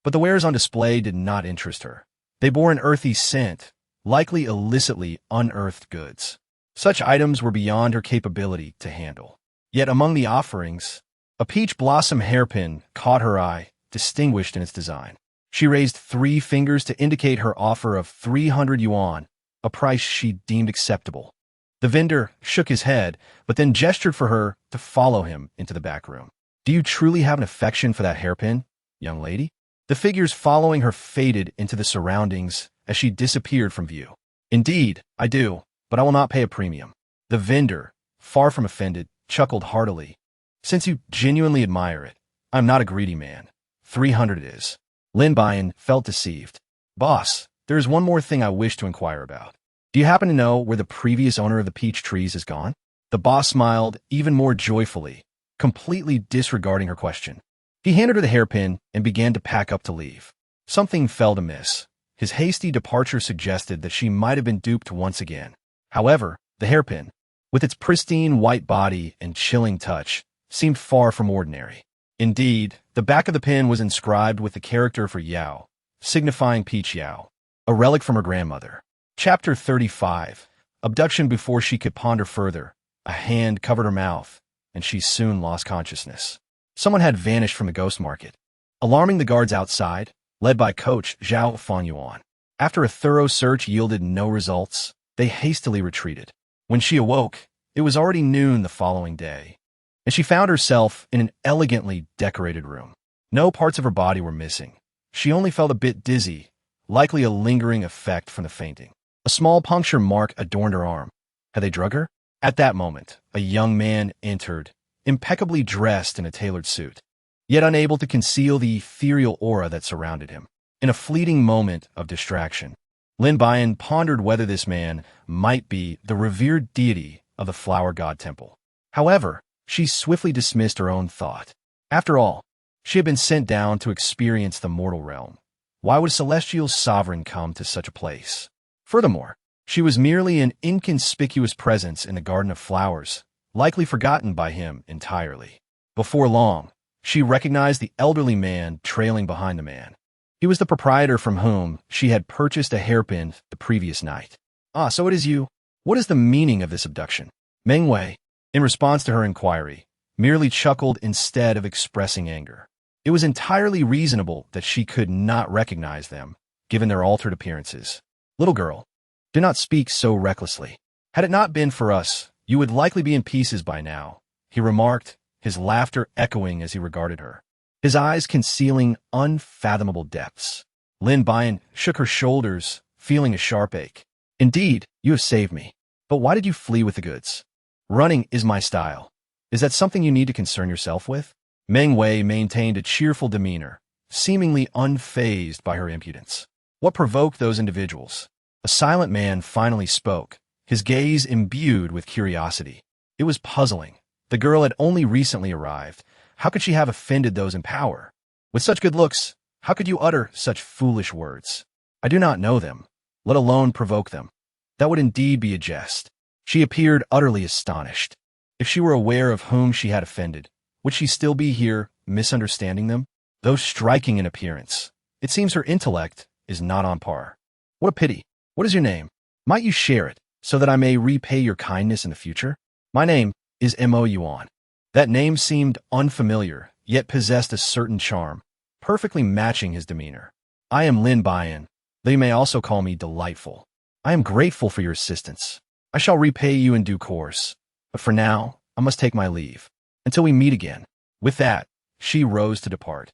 but the wares on display did not interest her. They bore an earthy scent, likely illicitly unearthed goods. Such items were beyond her capability to handle. Yet among the offerings, a peach blossom hairpin caught her eye, distinguished in its design. She raised 3 fingers to indicate her offer of 300 yuan, a price she deemed acceptable. The vendor shook his head, but then gestured for her to follow him into the back room. "Do you truly have an affection for that hairpin, young lady?" The figures following her faded into the surroundings as she disappeared from view. "Indeed, I do, but I will not pay a premium." The vendor, far from offended, chuckled heartily. "Since you genuinely admire it, I'm not a greedy man. 300 it is." Lin Buyan felt deceived. "Boss, there is one more thing I wish to inquire about. Do you happen to know where the previous owner of the peach trees has gone?" The boss smiled even more joyfully, completely disregarding her question. He handed her the hairpin and began to pack up to leave. Something felt amiss. His hasty departure suggested that she might have been duped once again. However, the hairpin, with its pristine white body and chilling touch, seemed far from ordinary. Indeed, the back of the pin was inscribed with the character for Yao, signifying Peach Yao, a relic from her grandmother. Chapter 35. Abduction. Before she could ponder further, a hand covered her mouth, and she soon lost consciousness. Someone had vanished from the ghost market, alarming the guards outside, led by Coach Zhao Fanyuan. After a thorough search yielded no results, they hastily retreated. When she awoke, it was already noon the following day, and she found herself in an elegantly decorated room. No parts of her body were missing. She only felt a bit dizzy, likely a lingering effect from the fainting. A small puncture mark adorned her arm. Had they drug her? At that moment, a young man entered, impeccably dressed in a tailored suit, yet unable to conceal the ethereal aura that surrounded him. In a fleeting moment of distraction, Lin Buyan pondered whether this man might be the revered deity of the Flower God Temple. However, she swiftly dismissed her own thought. After all, she had been sent down to experience the mortal realm. Why would a celestial sovereign come to such a place? Furthermore, she was merely an inconspicuous presence in the Garden of Flowers, likely forgotten by him entirely. Before long, she recognized the elderly man trailing behind the man. He was the proprietor from whom she had purchased a hairpin the previous night. "Ah, so it is you. What is the meaning of this abduction? Meng Wei, in response to her inquiry, merely chuckled instead of expressing anger. It was entirely reasonable that she could not recognize them, given their altered appearances. Little girl, do not speak so recklessly. Had it not been for us, you would likely be in pieces by now, he remarked, his laughter echoing as he regarded her, his eyes concealing unfathomable depths. Lin Buyan shook her shoulders, feeling a sharp ache. Indeed, you have saved me. But why did you flee with the goods? Running is my style. Is that something you need to concern yourself with? Meng Wei maintained a cheerful demeanor, seemingly unfazed by her impudence. What provoked those individuals? A silent man finally spoke, his gaze imbued with curiosity. It was puzzling. The girl had only recently arrived. How could she have offended those in power? With such good looks, how could you utter such foolish words? I do not know them, let alone provoke them. That would indeed be a jest. She appeared utterly astonished. If she were aware of whom she had offended, would she still be here, misunderstanding them? Though striking in appearance, it seems her intellect is not on par. What a pity. What is your name? Might you share it, so that I may repay your kindness in the future? My name is Mo Yuan. That name seemed unfamiliar, yet possessed a certain charm, perfectly matching his demeanor. I am Lin Buyan, though you may also call me Delightful. I am grateful for your assistance. I shall repay you in due course, but for now, I must take my leave. Until we meet again. With that, she rose to depart,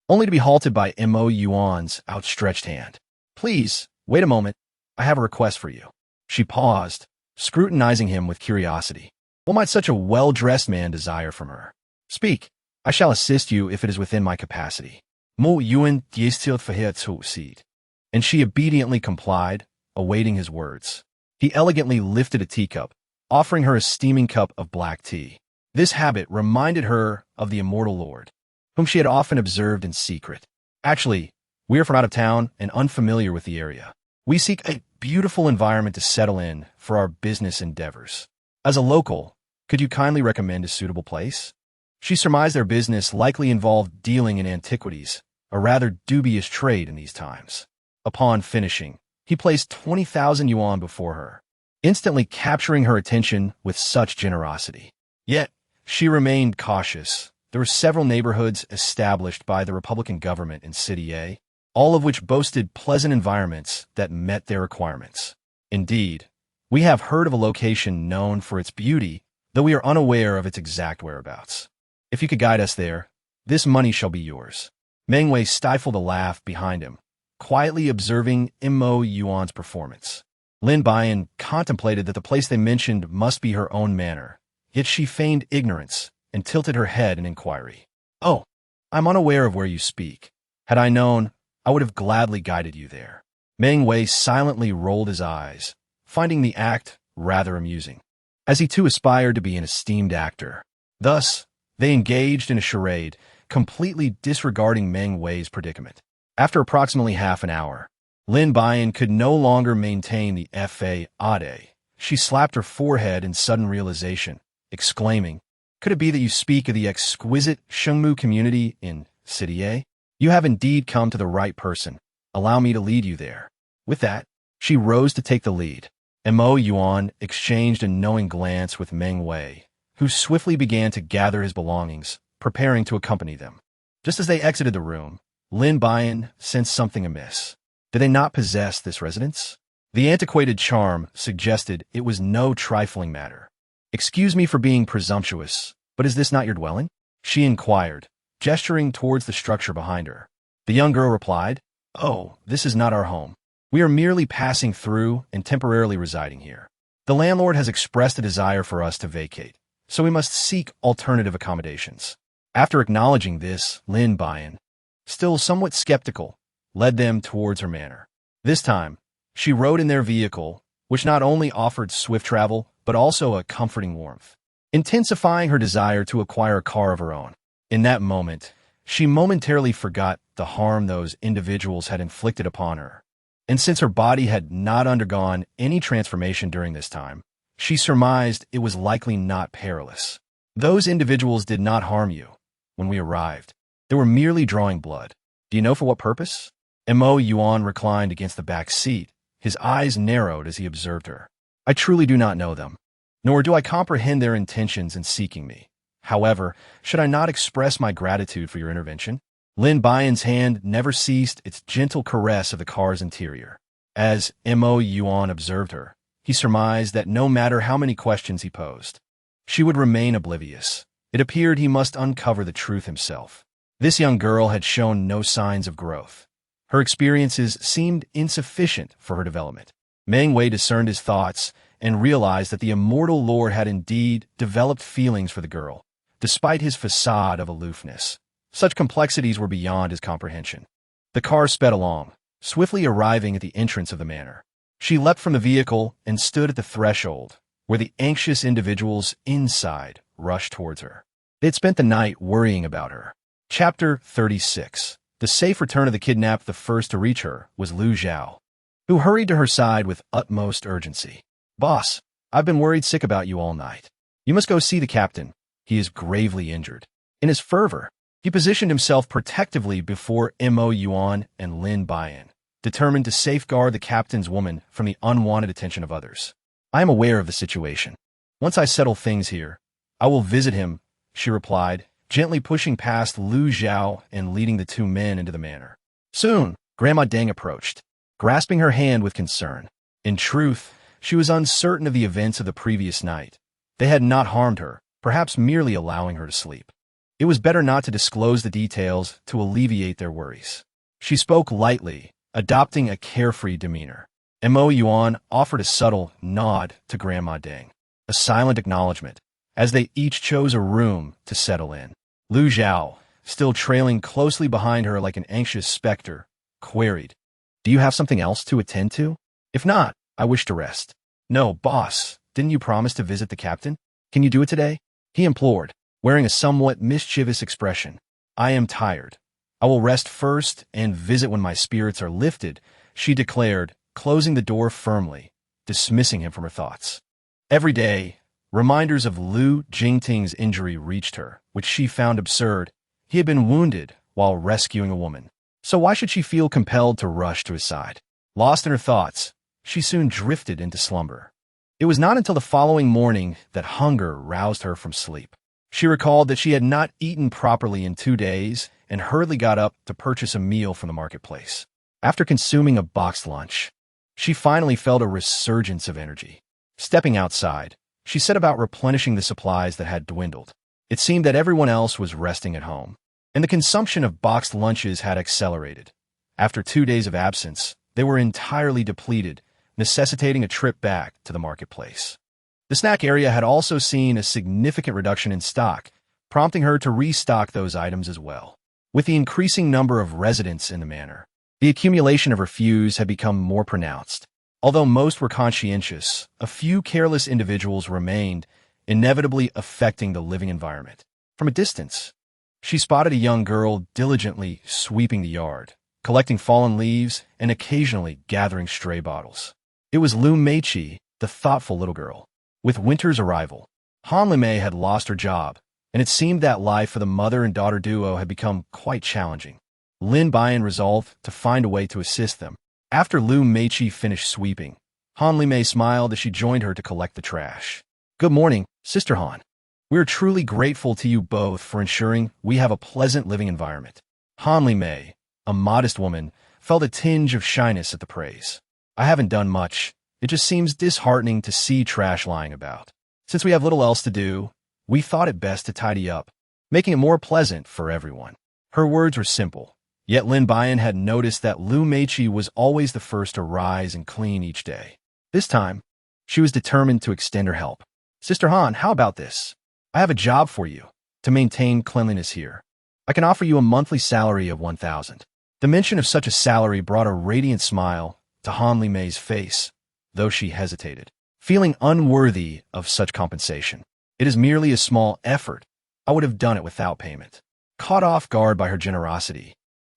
only to be halted by Mo Yuan's outstretched hand. Please, wait a moment. I have a request for you. She paused, scrutinizing him with curiosity. What might such a well-dressed man desire from her? Speak. I shall assist you if it is within my capacity. Mo Yuan gestiert verheert sieht. And she obediently complied, awaiting his words. He elegantly lifted a teacup, offering her a steaming cup of black tea. This habit reminded her of the immortal lord, whom she had often observed in secret. Actually, we are from out of town and unfamiliar with the area. We seek a beautiful environment to settle in for our business endeavors. As a local, could you kindly recommend a suitable place? She surmised their business likely involved dealing in antiquities, a rather dubious trade in these times. Upon finishing, he placed 20,000 yuan before her, instantly capturing her attention with such generosity. Yet, she remained cautious. There were several neighborhoods established by the Republican government in City A, all of which boasted pleasant environments that met their requirements. Indeed, we have heard of a location known for its beauty, though we are unaware of its exact whereabouts. If you could guide us there, this money shall be yours. Meng Wei stifled a laugh behind him, quietly observing Mo Yuan's performance. Lin Buyan contemplated that the place they mentioned must be her own manor, yet she feigned ignorance and tilted her head in inquiry. Oh, I'm unaware of where you speak. Had I known, I would have gladly guided you there. Meng Wei silently rolled his eyes, finding the act rather amusing, as he too aspired to be an esteemed actor. Thus, they engaged in a charade, completely disregarding Meng Wei's predicament. After approximately half an hour, Lin Buyan could no longer maintain the fa-ade. She slapped her forehead in sudden realization, exclaiming, "Could it be that you speak of the exquisite Shengmu community in City A? You have indeed come to the right person. Allow me to lead you there." With that, she rose to take the lead. Mo Yuan exchanged a knowing glance with Meng Wei, who swiftly began to gather his belongings, preparing to accompany them. Just as they exited the room, Lin Buyan sensed something amiss. Did they not possess this residence? The antiquated charm suggested it was no trifling matter. "Excuse me for being presumptuous, but is this not your dwelling?" she inquired, gesturing towards the structure behind her. The young girl replied, "Oh, this is not our home. We are merely passing through and temporarily residing here. The landlord has expressed a desire for us to vacate, so we must seek alternative accommodations." After acknowledging this, Lin Buyan, still somewhat skeptical, led them towards her manor. This time, she rode in their vehicle, which not only offered swift travel, but also a comforting warmth, intensifying her desire to acquire a car of her own. In that moment, she momentarily forgot the harm those individuals had inflicted upon her. And since her body had not undergone any transformation during this time, she surmised it was likely not perilous. "Those individuals did not harm you when we arrived. They were merely drawing blood. Do you know for what purpose?" Mo Yuan reclined against the back seat, his eyes narrowed as he observed her. I truly do not know them, nor do I comprehend their intentions in seeking me. However, should I not express my gratitude for your intervention? Lin Buyan's hand never ceased its gentle caress of the car's interior. As Mo Yuan observed her, he surmised that no matter how many questions he posed, she would remain oblivious. It appeared he must uncover the truth himself. This young girl had shown no signs of growth. Her experiences seemed insufficient for her development. Meng Wei discerned his thoughts and realized that the immortal lord had indeed developed feelings for the girl, despite his facade of aloofness. Such complexities were beyond his comprehension. The car sped along, swiftly arriving at the entrance of the manor. She leapt from the vehicle and stood at the threshold, where the anxious individuals inside rushed towards her. They had spent the night worrying about her. Chapter 36. The safe return of the kidnapped. The first to reach her was Lu Zhao, who hurried to her side with utmost urgency. Boss, I've been worried sick about you all night. You must go see the captain. He is gravely injured. In his fervor, he positioned himself protectively before Mo Yuan and Lin Buyan, determined to safeguard the captain's woman from the unwanted attention of others. I am aware of the situation. Once I settle things here, I will visit him, she replied, gently pushing past Lu Zhao and leading the two men into the manor. Soon, Grandma Deng approached, grasping her hand with concern. In truth, she was uncertain of the events of the previous night. They had not harmed her, perhaps merely allowing her to sleep. It was better not to disclose the details to alleviate their worries. She spoke lightly, adopting a carefree demeanor. Mo Yuan offered a subtle nod to Grandma Deng, a silent acknowledgement, as they each chose a room to settle in. Lu Zhao, still trailing closely behind her like an anxious specter, queried, "Do you have something else to attend to? If not, I wish to rest." "No, boss, didn't you promise to visit the captain? Can you do it today?" he implored, wearing a somewhat mischievous expression. "I am tired. I will rest first and visit when my spirits are lifted," she declared, closing the door firmly, dismissing him from her thoughts. Every day, reminders of Lu Jingting's injury reached her, which she found absurd. He had been wounded while rescuing a woman, so why should she feel compelled to rush to his side? Lost in her thoughts, she soon drifted into slumber. It was not until the following morning that hunger roused her from sleep. She recalled that she had not eaten properly in 2 days and hurriedly got up to purchase a meal from the marketplace. After consuming a boxed lunch, she finally felt a resurgence of energy. Stepping outside, she set about replenishing the supplies that had dwindled. It seemed that everyone else was resting at home, and the consumption of boxed lunches had accelerated. After 2 days of absence, they were entirely depleted, necessitating a trip back to the marketplace. The snack area had also seen a significant reduction in stock, prompting her to restock those items as well. With the increasing number of residents in the manor, the accumulation of refuse had become more pronounced. Although most were conscientious, a few careless individuals remained, inevitably affecting the living environment. From a distance, she spotted a young girl diligently sweeping the yard, collecting fallen leaves and occasionally gathering stray bottles. It was Lu Meiqi, the thoughtful little girl. With winter's arrival, Han Limei had lost her job, and it seemed that life for the mother and daughter duo had become quite challenging. Lin Buyan resolved to find a way to assist them. After Lu Meiqi finished sweeping, Han Limei smiled as she joined her to collect the trash. "Good morning, Sister Han. We are truly grateful to you both for ensuring we have a pleasant living environment." Han Limei, a modest woman, felt a tinge of shyness at the praise. "I haven't done much. It just seems disheartening to see trash lying about. Since we have little else to do, we thought it best to tidy up, making it more pleasant for everyone." Her words were simple, yet Lin Buyan had noticed that Lu Meiqi was always the first to rise and clean each day. This time, she was determined to extend her help. "Sister Han, how about this? I have a job for you, to maintain cleanliness here. I can offer you a monthly salary of 1,000. The mention of such a salary brought a radiant smile to Han Limei's face, though she hesitated, feeling unworthy of such compensation. "It is merely a small effort. I would have done it without payment." Caught off guard by her generosity,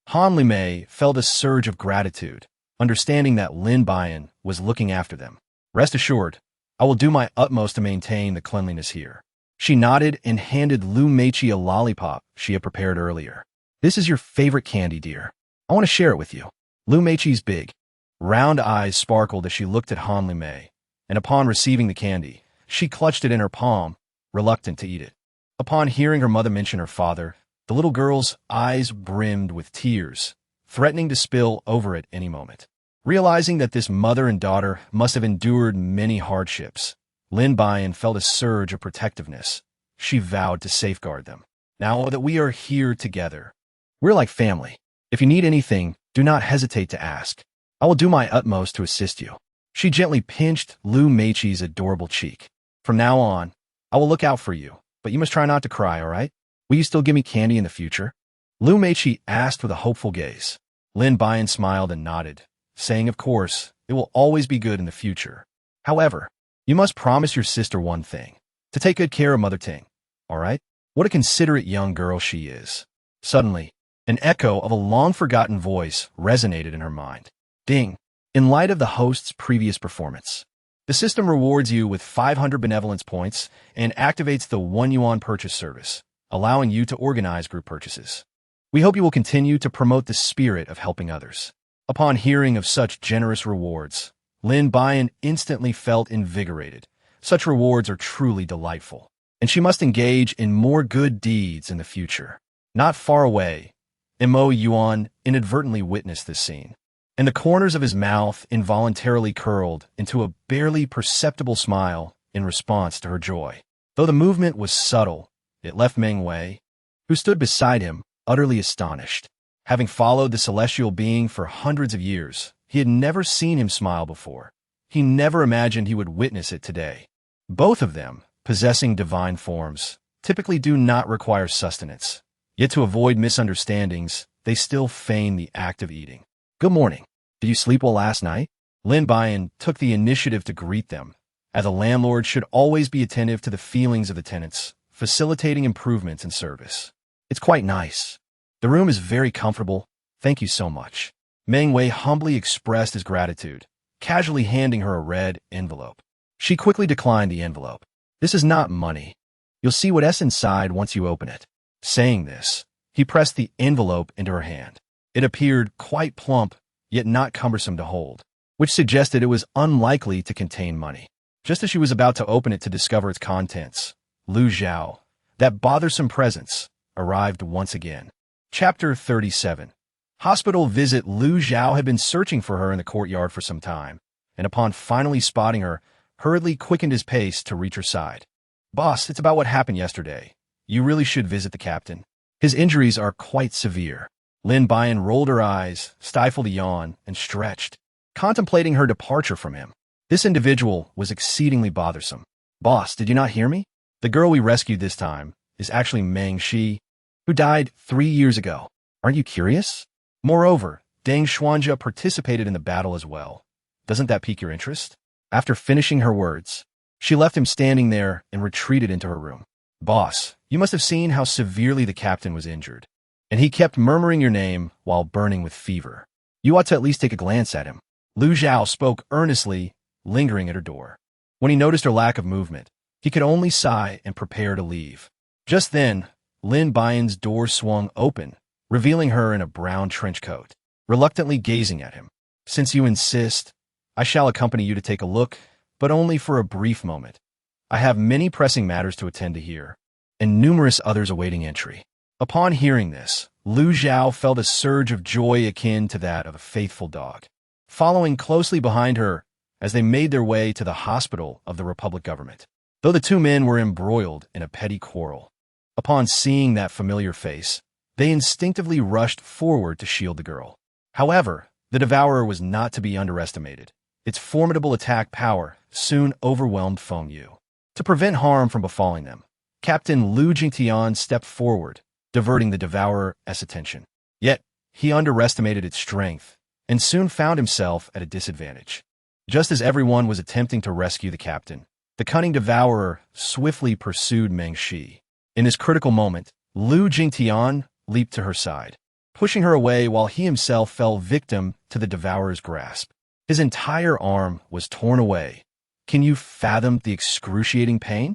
Han Limei felt a surge of gratitude, understanding that Lin Buyan was looking after them. "Rest assured, I will do my utmost to maintain the cleanliness here." She nodded and handed Lu Meiqi a lollipop she had prepared earlier. "This is your favorite candy, dear. I want to share it with you." Lu Meiqi's big, round eyes sparkled as she looked at Han Limei, and upon receiving the candy, she clutched it in her palm, reluctant to eat it. Upon hearing her mother mention her father, the little girl's eyes brimmed with tears, threatening to spill over at any moment. Realizing that this mother and daughter must have endured many hardships, Lin Buyan felt a surge of protectiveness. She vowed to safeguard them. Now that we are here together, we're like family. If you need anything, do not hesitate to ask. I will do my utmost to assist you. She gently pinched Lu Meiqi's adorable cheek. From now on, I will look out for you, but you must try not to cry, all right? Will you still give me candy in the future? Lu Meiqi asked with a hopeful gaze. Lin Buyan smiled and nodded, saying, of course, it will always be good in the future. However, you must promise your sister one thing, to take good care of Mother Ting, all right? What a considerate young girl she is. Suddenly, an echo of a long-forgotten voice resonated in her mind. Ding! In light of the host's previous performance, the system rewards you with 500 benevolence points and activates the 1 yuan purchase service, allowing you to organize group purchases. We hope you will continue to promote the spirit of helping others. Upon hearing of such generous rewards, Lin Buyan instantly felt invigorated. Such rewards are truly delightful, and she must engage in more good deeds in the future. Not far away, Mo Yuan inadvertently witnessed this scene, and the corners of his mouth involuntarily curled into a barely perceptible smile in response to her joy. Though the movement was subtle, it left Meng Wei, who stood beside him, utterly astonished. Having followed the celestial being for hundreds of years, he had never seen him smile before. He never imagined he would witness it today. Both of them, possessing divine forms, typically do not require sustenance. Yet to avoid misunderstandings, they still feign the act of eating. Good morning. Did you sleep well last night? Lin Buyan took the initiative to greet them, as a landlord should always be attentive to the feelings of the tenants, facilitating improvements in service. It's quite nice. The room is very comfortable. Thank you so much. Meng Wei humbly expressed his gratitude, casually handing her a red envelope. She quickly declined the envelope. This is not money. You'll see what's inside once you open it. Saying this, he pressed the envelope into her hand. It appeared quite plump, yet not cumbersome to hold, which suggested it was unlikely to contain money. Just as she was about to open it to discover its contents, Lu Zhao, that bothersome presence, arrived once again. Chapter 37. Hospital visit. Lu Zhao had been searching for her in the courtyard for some time, and upon finally spotting her, hurriedly quickened his pace to reach her side. Boss, it's about what happened yesterday. You really should visit the captain. His injuries are quite severe. Lin Buyan rolled her eyes, stifled a yawn, and stretched, contemplating her departure from him. This individual was exceedingly bothersome. Boss, did you not hear me? The girl we rescued this time is actually Meng Shi, who died 3 years ago. Aren't you curious? Moreover, Deng Xuanjia participated in the battle as well. Doesn't that pique your interest? After finishing her words, she left him standing there and retreated into her room. Boss, you must have seen how severely the captain was injured, and he kept murmuring your name while burning with fever. You ought to at least take a glance at him. Lu Zhao spoke earnestly, lingering at her door. When he noticed her lack of movement, he could only sigh and prepare to leave. Just then, Lin Buyan's door swung open, revealing her in a brown trench coat, reluctantly gazing at him. Since you insist, I shall accompany you to take a look, but only for a brief moment. I have many pressing matters to attend to here, and numerous others awaiting entry. Upon hearing this, Lu Zhao felt a surge of joy akin to that of a faithful dog. Following closely behind her as they made their way to the hospital of the Republic government, though the two men were embroiled in a petty quarrel. Upon seeing that familiar face, they instinctively rushed forward to shield the girl. However, the Devourer was not to be underestimated. Its formidable attack power soon overwhelmed Feng Yu. To prevent harm from befalling them, Captain Lu Jingtian stepped forward, diverting the Devourer's attention. Yet, he underestimated its strength, and soon found himself at a disadvantage. Just as everyone was attempting to rescue the captain, the cunning Devourer swiftly pursued Meng Shi. In this critical moment, Lu Jingtian leaped to her side, pushing her away while he himself fell victim to the Devourer's grasp. His entire arm was torn away. Can you fathom the excruciating pain?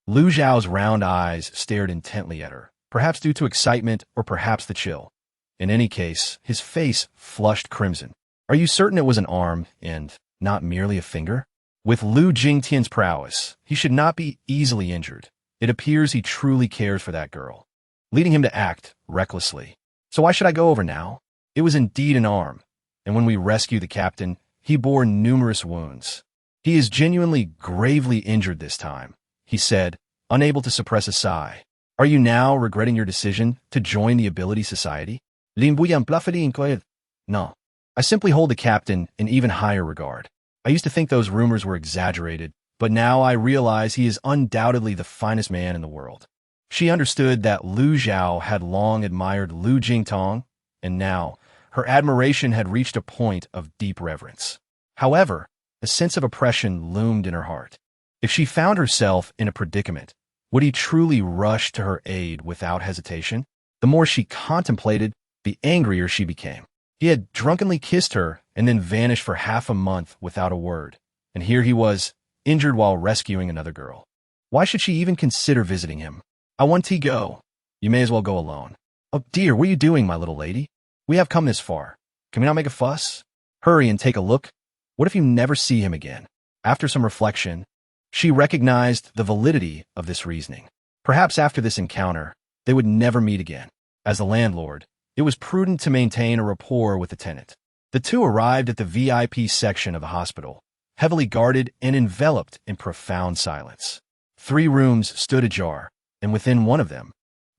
Lu Zhao's round eyes stared intently at her, perhaps due to excitement or perhaps the chill. In any case, his face flushed crimson. Are you certain it was an arm and not merely a finger? With Lu Jingtian's prowess, he should not be easily injured. It appears he truly cares for that girl, leading him to act recklessly. So why should I go over now? It was indeed an arm, and when we rescued the captain, he bore numerous wounds. He is genuinely gravely injured this time, he said, unable to suppress a sigh. Are you now regretting your decision to join the Ability Society? Lin Buyan. No. I simply hold the captain in even higher regard. I used to think those rumors were exaggerated, but now I realize he is undoubtedly the finest man in the world. She understood that Lu Zhao had long admired Lu Jingtong, and now her admiration had reached a point of deep reverence. However, a sense of oppression loomed in her heart. If she found herself in a predicament, would he truly rush to her aid without hesitation? The more she contemplated, the angrier she became. He had drunkenly kissed her and then vanished for half a month without a word, and here he was, injured while rescuing another girl. Why should she even consider visiting him? I want to go. You may as well go alone. Oh dear, what are you doing, my little lady? We have come this far. Can we not make a fuss? Hurry and take a look. What if you never see him again? After some reflection, she recognized the validity of this reasoning. Perhaps after this encounter, they would never meet again. As the landlord, it was prudent to maintain a rapport with the tenant. The two arrived at the VIP section of the hospital, heavily guarded and enveloped in profound silence. 3 rooms stood ajar, and within one of them,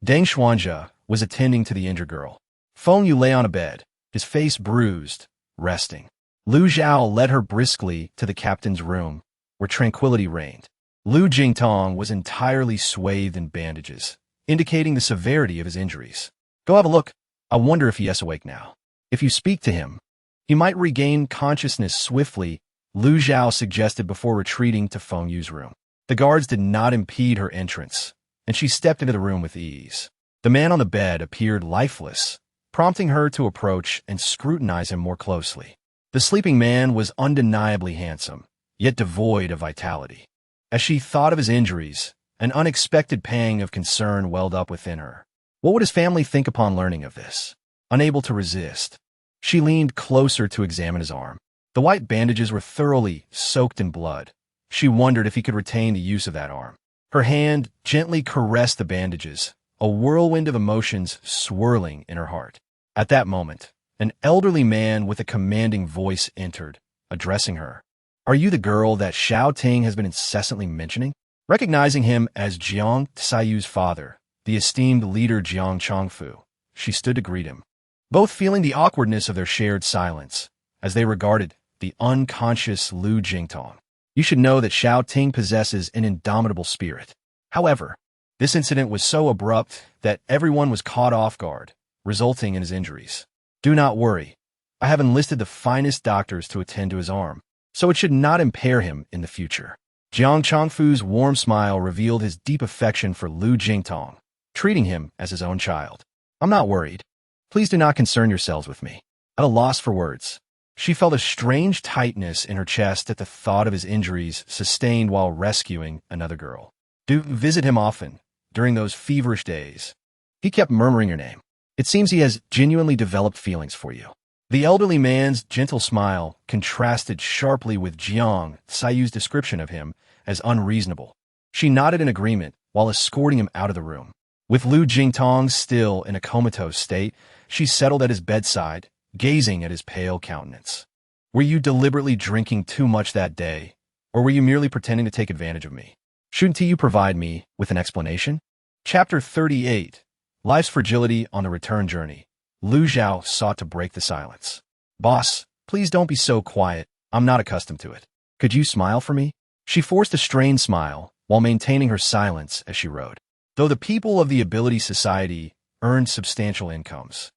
Deng Xuanjia was attending to the injured girl. Feng Yu lay on a bed, his face bruised, resting. Lu Zhao led her briskly to the captain's room, where tranquility reigned. Lu Jingtong was entirely swathed in bandages, indicating the severity of his injuries. Go have a look. I wonder if he is awake now. If you speak to him, he might regain consciousness swiftly, Lu Zhao suggested before retreating to Feng Yu's room. The guards did not impede her entrance, and she stepped into the room with ease. The man on the bed appeared lifeless, prompting her to approach and scrutinize him more closely. The sleeping man was undeniably handsome, yet devoid of vitality. As she thought of his injuries, an unexpected pang of concern welled up within her. What would his family think upon learning of this? Unable to resist, she leaned closer to examine his arm. The white bandages were thoroughly soaked in blood. She wondered if he could retain the use of that arm. Her hand gently caressed the bandages, a whirlwind of emotions swirling in her heart. At that moment, an elderly man with a commanding voice entered, addressing her. Are you the girl that Xiao Ting has been incessantly mentioning? Recognizing him as Jiang Tsayu's father, the esteemed leader Jiang Chongfu, she stood to greet him, both feeling the awkwardness of their shared silence, as they regarded the unconscious Lu Jingtong. You should know that Xiao Ting possesses an indomitable spirit. However, this incident was so abrupt that everyone was caught off guard, resulting in his injuries. Do not worry. I have enlisted the finest doctors to attend to his arm, so it should not impair him in the future. Jiang Chongfu's warm smile revealed his deep affection for Lu Jingtong, treating him as his own child. I'm not worried. Please do not concern yourselves with me. At a loss for words, she felt a strange tightness in her chest at the thought of his injuries sustained while rescuing another girl. Do visit him often, during those feverish days. He kept murmuring your name. It seems he has genuinely developed feelings for you. The elderly man's gentle smile contrasted sharply with Jiang Tsayu's description of him as unreasonable. She nodded in agreement while escorting him out of the room. With Lu Jingtong still in a comatose state, she settled at his bedside, gazing at his pale countenance. Were you deliberately drinking too much that day, or were you merely pretending to take advantage of me? Shouldn't you provide me with an explanation? Chapter 38. Life's Fragility on the Return Journey. Lu Zhao sought to break the silence. Boss, please don't be so quiet. I'm not accustomed to it. Could you smile for me? She forced a strained smile while maintaining her silence as she wrote. Though the people of the Ability Society earned substantial incomes,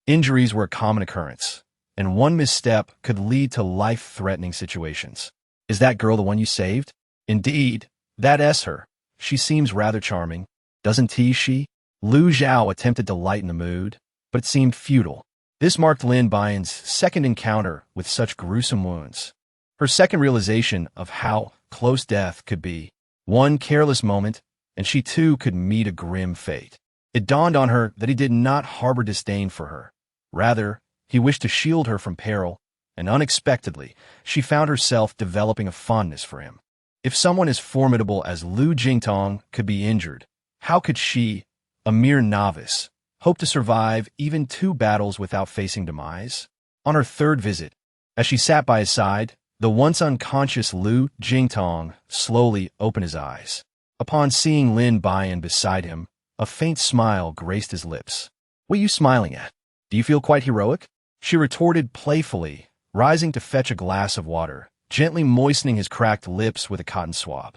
injuries were a common occurrence, and one misstep could lead to life-threatening situations. Is that girl the one you saved? Indeed, that's her. She seems rather charming. Doesn't she? Lu Zhao attempted to lighten the mood, but it seemed futile. This marked Lin Buyan's second encounter with such gruesome wounds. Her second realization of how close death could be. One careless moment, and she too could meet a grim fate. It dawned on her that he did not harbor disdain for her. Rather, he wished to shield her from peril, and unexpectedly, she found herself developing a fondness for him. If someone as formidable as Lu Jingtong could be injured, how could she, a mere novice, hope to survive even 2 battles without facing demise? On her 3rd visit, as she sat by his side, the once unconscious Lu Jingtong slowly opened his eyes. Upon seeing Lin Buyan beside him, a faint smile graced his lips. "What are you smiling at? Do you feel quite heroic?" She retorted playfully, rising to fetch a glass of water, gently moistening his cracked lips with a cotton swab.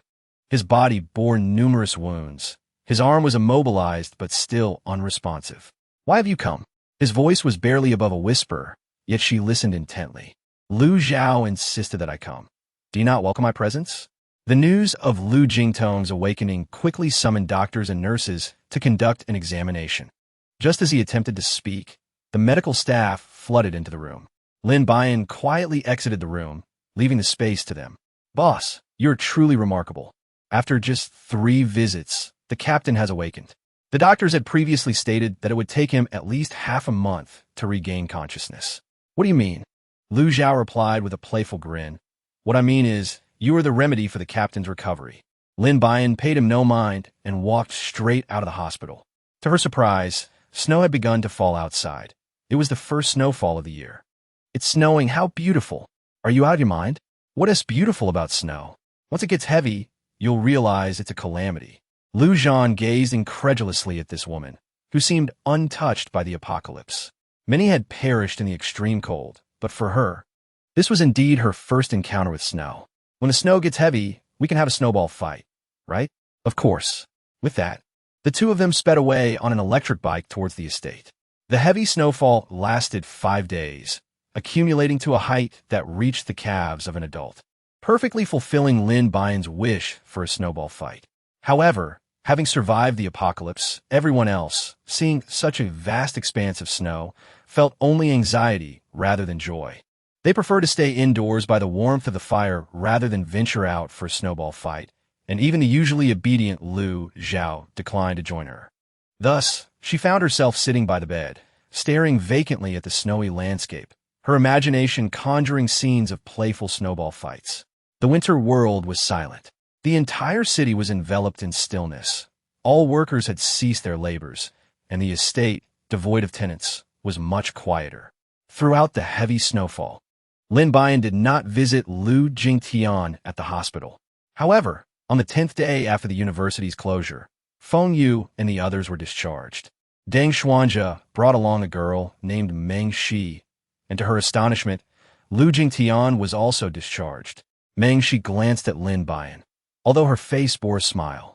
His body bore numerous wounds. His arm was immobilized but still unresponsive. "Why have you come?" His voice was barely above a whisper, yet she listened intently. "Lu Zhao insisted that I come. Do you not welcome my presence?" The news of Lu Jingtong's awakening quickly summoned doctors and nurses to conduct an examination. Just as he attempted to speak, the medical staff flooded into the room. Lin Buyan quietly exited the room, leaving the space to them. "Boss, you're truly remarkable. After just 3 visits, the captain has awakened." The doctors had previously stated that it would take him at least half a month to regain consciousness. "What do you mean?" Lu Zhao replied with a playful grin. "What I mean is, you are the remedy for the captain's recovery." Lin Buyan paid him no mind and walked straight out of the hospital. To her surprise, snow had begun to fall outside. It was the first snowfall of the year. "It's snowing, how beautiful. Are you out of your mind? What is beautiful about snow? Once it gets heavy, you'll realize it's a calamity." Lu Zhan gazed incredulously at this woman, who seemed untouched by the apocalypse. Many had perished in the extreme cold, but for her, this was indeed her first encounter with snow. "When the snow gets heavy, we can have a snowball fight, right?" "Of course." With that, the 2 of them sped away on an electric bike towards the estate. The heavy snowfall lasted 5 days, accumulating to a height that reached the calves of an adult, perfectly fulfilling Lin Buyan's wish for a snowball fight. However, having survived the apocalypse, everyone else, seeing such a vast expanse of snow, felt only anxiety rather than joy. They preferred to stay indoors by the warmth of the fire rather than venture out for a snowball fight, and even the usually obedient Lu Zhao declined to join her. Thus, she found herself sitting by the bed, staring vacantly at the snowy landscape, her imagination conjuring scenes of playful snowball fights. The winter world was silent. The entire city was enveloped in stillness. All workers had ceased their labors, and the estate, devoid of tenants, was much quieter. Throughout the heavy snowfall, Lin Buyan did not visit Lu Jingtian at the hospital. However, on the 10th day after the university's closure, Feng Yu and the others were discharged. Deng Xuanja brought along a girl named Meng Shi, and to her astonishment, Lu Jingtian was also discharged. Meng Shi glanced at Lin Buyan. Although her face bore a smile,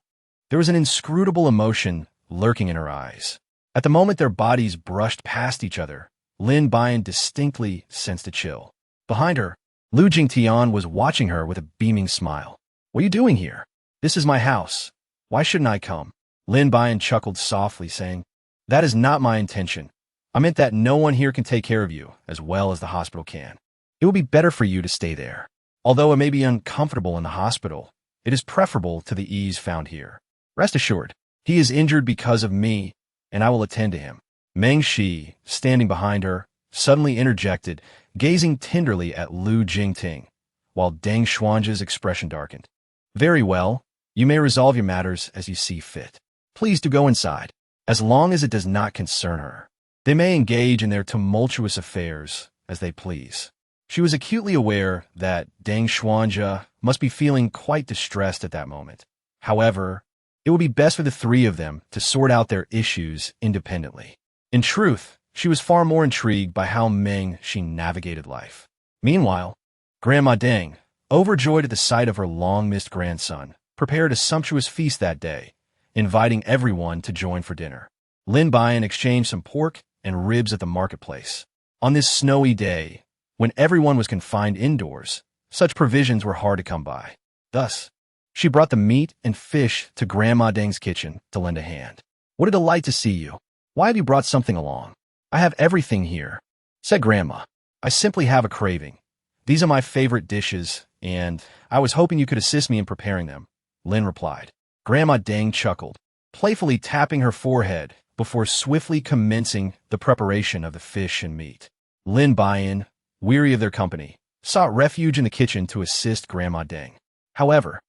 there was an inscrutable emotion lurking in her eyes. At the moment their bodies brushed past each other, Lin Buyan distinctly sensed a chill. Behind her, Lu Jingtian was watching her with a beaming smile. "What are you doing here? This is my house. Why shouldn't I come?" Lin Buyan chuckled softly, saying, "That is not my intention. I meant that no one here can take care of you as well as the hospital can. It will be better for you to stay there. Although it may be uncomfortable in the hospital, it is preferable to the ease found here. Rest assured, he is injured because of me, and I will attend to him." Meng Shi, standing behind her, suddenly interjected, gazing tenderly at Lu Jingting, while Deng Xuanji's expression darkened. "Very well, you may resolve your matters as you see fit. Please do go inside, as long as it does not concern her. They may engage in their tumultuous affairs as they please." She was acutely aware that Deng Xuanja must be feeling quite distressed at that moment. However, it would be best for the 3 of them to sort out their issues independently. In truth, she was far more intrigued by how Meng Shi navigated life. Meanwhile, Grandma Deng, overjoyed at the sight of her long-missed grandson, prepared a sumptuous feast that day, inviting everyone to join for dinner. Lin Buyan exchanged some pork and ribs at the marketplace. On this snowy day, when everyone was confined indoors, such provisions were hard to come by. Thus, she brought the meat and fish to Grandma Deng's kitchen to lend a hand. "What a delight to see you. Why have you brought something along?" "I have everything here," said Grandma. "I simply have a craving. These are my favorite dishes, and I was hoping you could assist me in preparing them," Lin replied. Grandma Deng chuckled, playfully tapping her forehead before swiftly commencing the preparation of the fish and meat. Lin Buyan, weary of their company, sought refuge in the kitchen to assist Grandma Deng. However,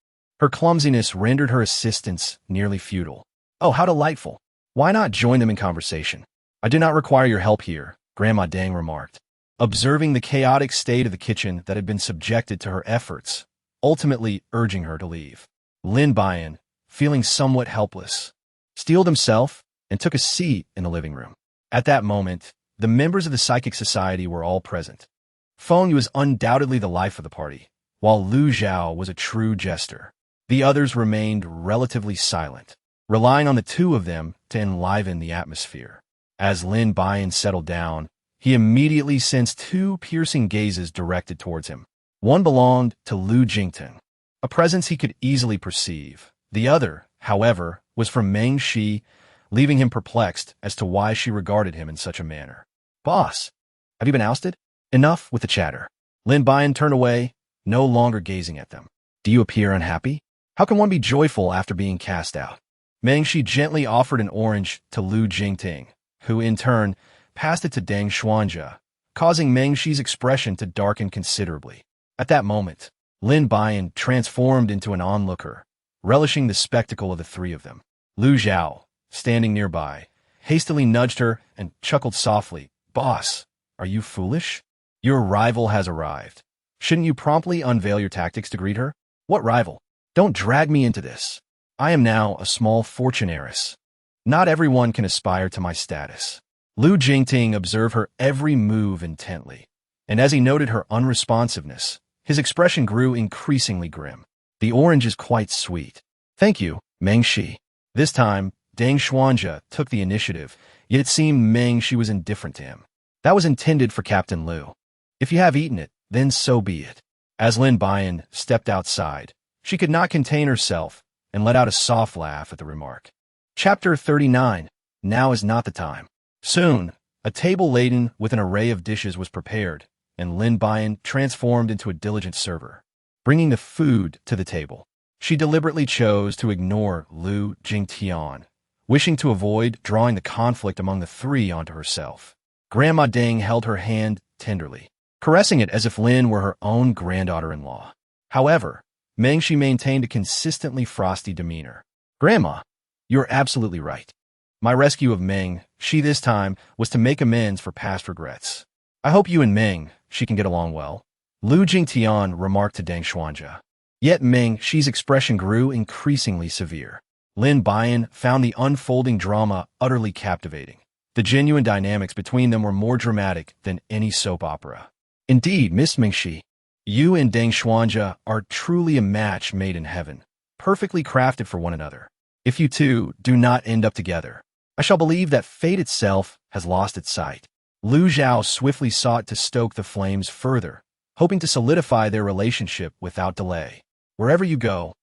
her clumsiness rendered her assistance nearly futile. "Oh, how delightful. Why not join them in conversation? I do not require your help here," Grandma Deng remarked, observing the chaotic state of the kitchen that had been subjected to her efforts, ultimately urging her to leave. Lin Buyan, feeling somewhat helpless, steeled himself and took a seat in the living room. At that moment, the members of the Psychic Society were all present. Feng Yu was undoubtedly the life of the party, while Lu Zhao was a true jester. The others remained relatively silent, relying on the two of them to enliven the atmosphere. As Lin Buyan settled down, he immediately sensed two piercing gazes directed towards him. One belonged to Lu Jingting, a presence he could easily perceive. The other, however, was from Meng Shi, leaving him perplexed as to why she regarded him in such a manner. "Boss, have you been ousted? Enough with the chatter." Lin Buyan turned away, no longer gazing at them. "Do you appear unhappy? How can one be joyful after being cast out?" Meng Shi gently offered an orange to Lu Jingting, who in turn passed it to Deng Xuanja, causing Meng Shi's expression to darken considerably. At that moment, Lin Buyan transformed into an onlooker, relishing the spectacle of the three of them. Lu Zhao, standing nearby, hastily nudged her and chuckled softly. "Boss, are you foolish? Your rival has arrived. Shouldn't you promptly unveil your tactics to greet her?" "What rival? Don't drag me into this. I am now a small fortune heiress. Not everyone can aspire to my status." Lu Jingting observed her every move intently, and as he noted her unresponsiveness, his expression grew increasingly grim. "The orange is quite sweet. Thank you, Meng Shi." This time, Deng Xuanja took the initiative, yet it seemed Meng Shi was indifferent to him. "That was intended for Captain Lu. If you have eaten it, then so be it." As Lin Buyan stepped outside, she could not contain herself and let out a soft laugh at the remark. Chapter 39. Now is not the time. Soon, a table laden with an array of dishes was prepared, and Lin Buyan transformed into a diligent server, bringing the food to the table. She deliberately chose to ignore Lu Jingtian, wishing to avoid drawing the conflict among the three onto herself. Grandma Deng held her hand tenderly, caressing it as if Lin were her own granddaughter-in-law. However, Meng Shi maintained a consistently frosty demeanor. "Grandma, you're absolutely right. My rescue of Meng Shi this time was to make amends for past regrets. I hope you and Meng Shi can get along well," Lu Jingtian remarked to Deng Xuanja. Yet Meng Shi's expression grew increasingly severe. Lin Buyan found the unfolding drama utterly captivating. The genuine dynamics between them were more dramatic than any soap opera. "Indeed, Miss Meng Shi, you and Deng Xuanja are truly a match made in heaven, perfectly crafted for one another. If you two do not end up together, I shall believe that fate itself has lost its sight." Lu Zhao swiftly sought to stoke the flames further, hoping to solidify their relationship without delay. "Wherever you go,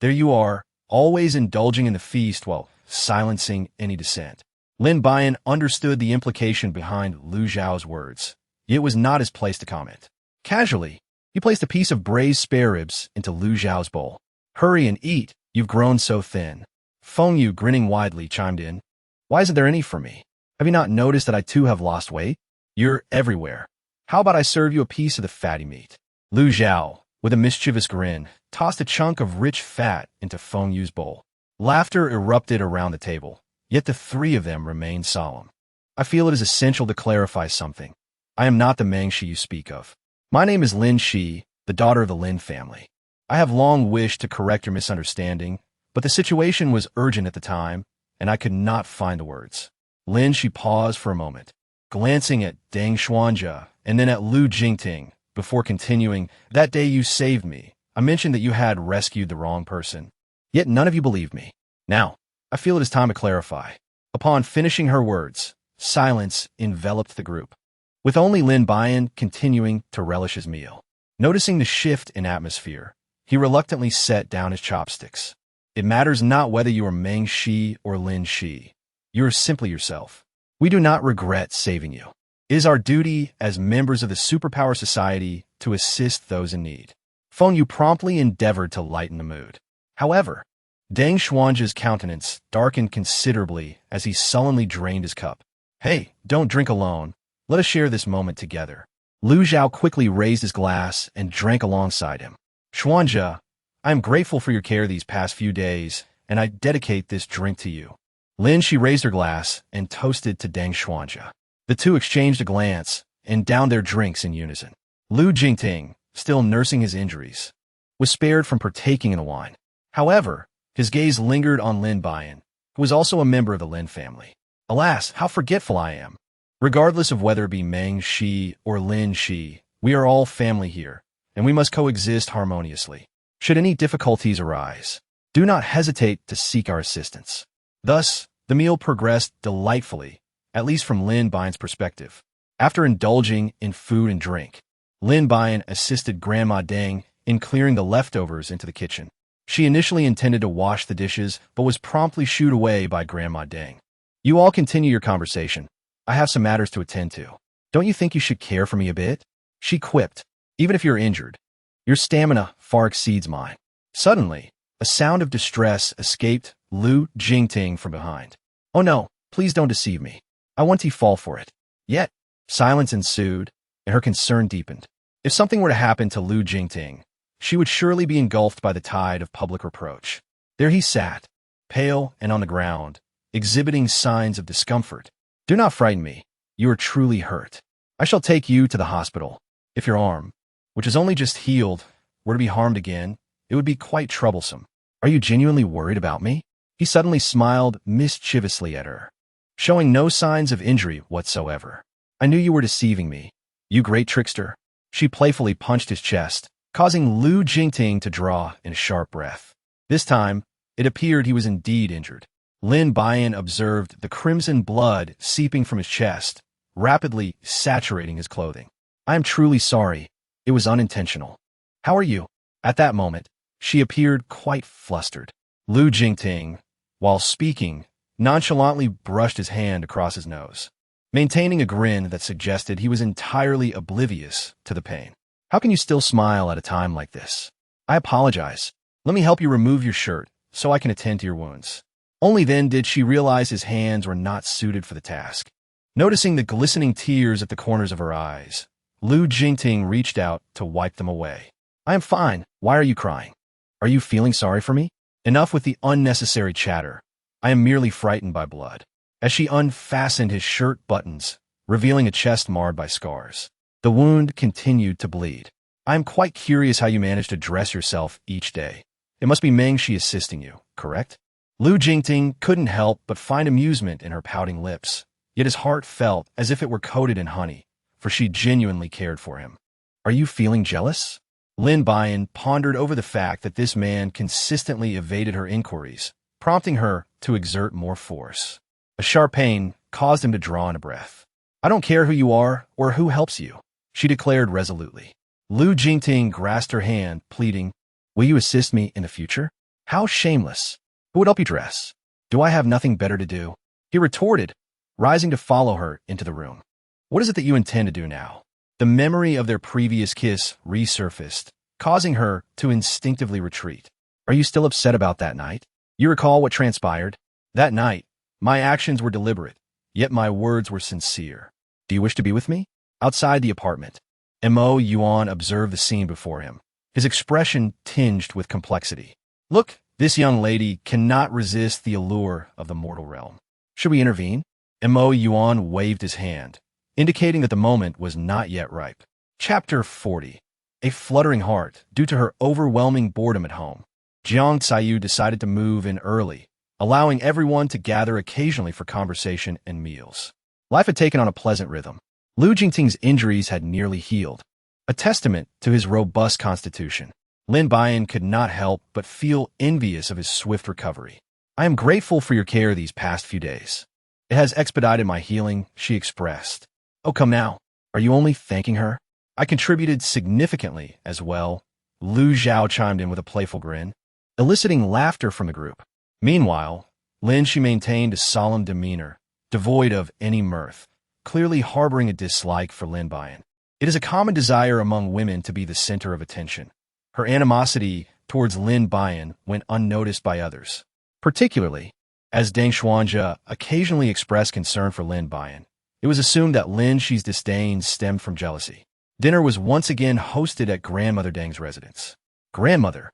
there you are, always indulging in the feast while silencing any dissent." Lin Buyan understood the implication behind Lu Zhao's words. It was not his place to comment. Casually, he placed a piece of braised spare ribs into Lu Zhao's bowl. "Hurry and eat, you've grown so thin." Feng Yu, grinning widely, chimed in. "Why isn't there any for me? Have you not noticed that I too have lost weight? You're everywhere. How about I serve you a piece of the fatty meat?" Lu Zhao, with a mischievous grin, tossed a chunk of rich fat into Feng Yu's bowl. Laughter erupted around the table, yet the three of them remained solemn. "I feel it is essential to clarify something. I am not the Meng Shi you speak of. My name is Lin Shi, the daughter of the Lin family. I have long wished to correct your misunderstanding, but the situation was urgent at the time, and I could not find the words." Lin Shi paused for a moment, glancing at Deng Xuanja and then at Lu Jingting, before continuing. "That day you saved me, I mentioned that you had rescued the wrong person. Yet none of you believed me. Now, I feel it is time to clarify." Upon finishing her words, silence enveloped the group, with only Lin Buyan continuing to relish his meal. Noticing the shift in atmosphere, he reluctantly set down his chopsticks. "It matters not whether you are Meng Shi or Lin Shi. You are simply yourself. We do not regret saving you. It is our duty as members of the Superpower Society to assist those in need." Feng Yu promptly endeavored to lighten the mood. However, Deng Xuanja's countenance darkened considerably as he sullenly drained his cup. "Hey, don't drink alone. Let us share this moment together." Lu Zhao quickly raised his glass and drank alongside him. Xuanzhe, I am grateful for your care these past few days, and I dedicate this drink to you. Lin she raised her glass and toasted to Deng Xuanzhe. The two exchanged a glance and downed their drinks in unison. Lu Jingting, still nursing his injuries, was spared from partaking in the wine. However, his gaze lingered on Lin Buyan, who was also a member of the Lin family. Alas, how forgetful I am. Regardless of whether it be Meng Shi or Lin Shi, we are all family here, and we must coexist harmoniously. Should any difficulties arise, do not hesitate to seek our assistance. Thus, the meal progressed delightfully, at least from Lin Buyan's perspective. After indulging in food and drink, Lin Buyan assisted Grandma Deng in clearing the leftovers into the kitchen. She initially intended to wash the dishes, but was promptly shooed away by Grandma Deng. You all continue your conversation. I have some matters to attend to. Don't you think you should care for me a bit? She quipped. Even if you're injured, your stamina far exceeds mine. Suddenly, a sound of distress escaped Lu Jingting from behind. Oh no, please don't deceive me. I want to fall for it. Yet, silence ensued, and her concern deepened. If something were to happen to Lu Jingting, she would surely be engulfed by the tide of public reproach. There he sat, pale and on the ground, exhibiting signs of discomfort. Do not frighten me. You are truly hurt. I shall take you to the hospital. If your arm, which is only just healed, were to be harmed again, it would be quite troublesome. Are you genuinely worried about me? He suddenly smiled mischievously at her, showing no signs of injury whatsoever. I knew you were deceiving me, you great trickster. She playfully punched his chest, causing Lu Jingting to draw in a sharp breath. This time, it appeared he was indeed injured. Lin Buyan observed the crimson blood seeping from his chest, rapidly saturating his clothing. I am truly sorry. It was unintentional. How are you? At that moment, she appeared quite flustered. Lu Jingting, while speaking, nonchalantly brushed his hand across his nose, maintaining a grin that suggested he was entirely oblivious to the pain. How can you still smile at a time like this? I apologize. Let me help you remove your shirt so I can attend to your wounds. Only then did she realize his hands were not suited for the task. Noticing the glistening tears at the corners of her eyes, Lu Jingting reached out to wipe them away. I am fine. Why are you crying? Are you feeling sorry for me? Enough with the unnecessary chatter. I am merely frightened by blood. As she unfastened his shirt buttons, revealing a chest marred by scars, the wound continued to bleed. I am quite curious how you manage to dress yourself each day. It must be Meng Shi assisting you, correct? Lu Jingting couldn't help but find amusement in her pouting lips, yet his heart felt as if it were coated in honey, for she genuinely cared for him. Are you feeling jealous? Lin Buyan pondered over the fact that this man consistently evaded her inquiries, prompting her to exert more force. A sharp pain caused him to draw in a breath. I don't care who you are or who helps you, she declared resolutely. Lu Jingting grasped her hand, pleading, will you assist me in the future? How shameless. Who would help you dress? Do I have nothing better to do? He retorted, rising to follow her into the room. What is it that you intend to do now? The memory of their previous kiss resurfaced, causing her to instinctively retreat. Are you still upset about that night? You recall what transpired? That night, my actions were deliberate, yet my words were sincere. Do you wish to be with me? Outside the apartment, Mo Yuan observed the scene before him, his expression tinged with complexity. Look, this young lady cannot resist the allure of the mortal realm. Should we intervene? Mo Yuan waved his hand, indicating that the moment was not yet ripe. Chapter 40. A fluttering heart due to her overwhelming boredom at home. Jiang Tsayu decided to move in early, allowing everyone to gather occasionally for conversation and meals. Life had taken on a pleasant rhythm. Lu Jingting's injuries had nearly healed, a testament to his robust constitution. Lin Buyan could not help but feel envious of his swift recovery. I am grateful for your care these past few days. It has expedited my healing, she expressed. Oh, come now. Are you only thanking her? I contributed significantly as well. Lu Zhao chimed in with a playful grin, eliciting laughter from the group. Meanwhile, Lin she maintained a solemn demeanor, devoid of any mirth, clearly harboring a dislike for Lin Buyan. It is a common desire among women to be the center of attention. Her animosity towards Lin Buyan went unnoticed by others, particularly as Deng Xuanzhe occasionally expressed concern for Lin Buyan. It was assumed that Lin Shi's disdain stemmed from jealousy. Dinner was once again hosted at Grandmother Deng's residence. Grandmother,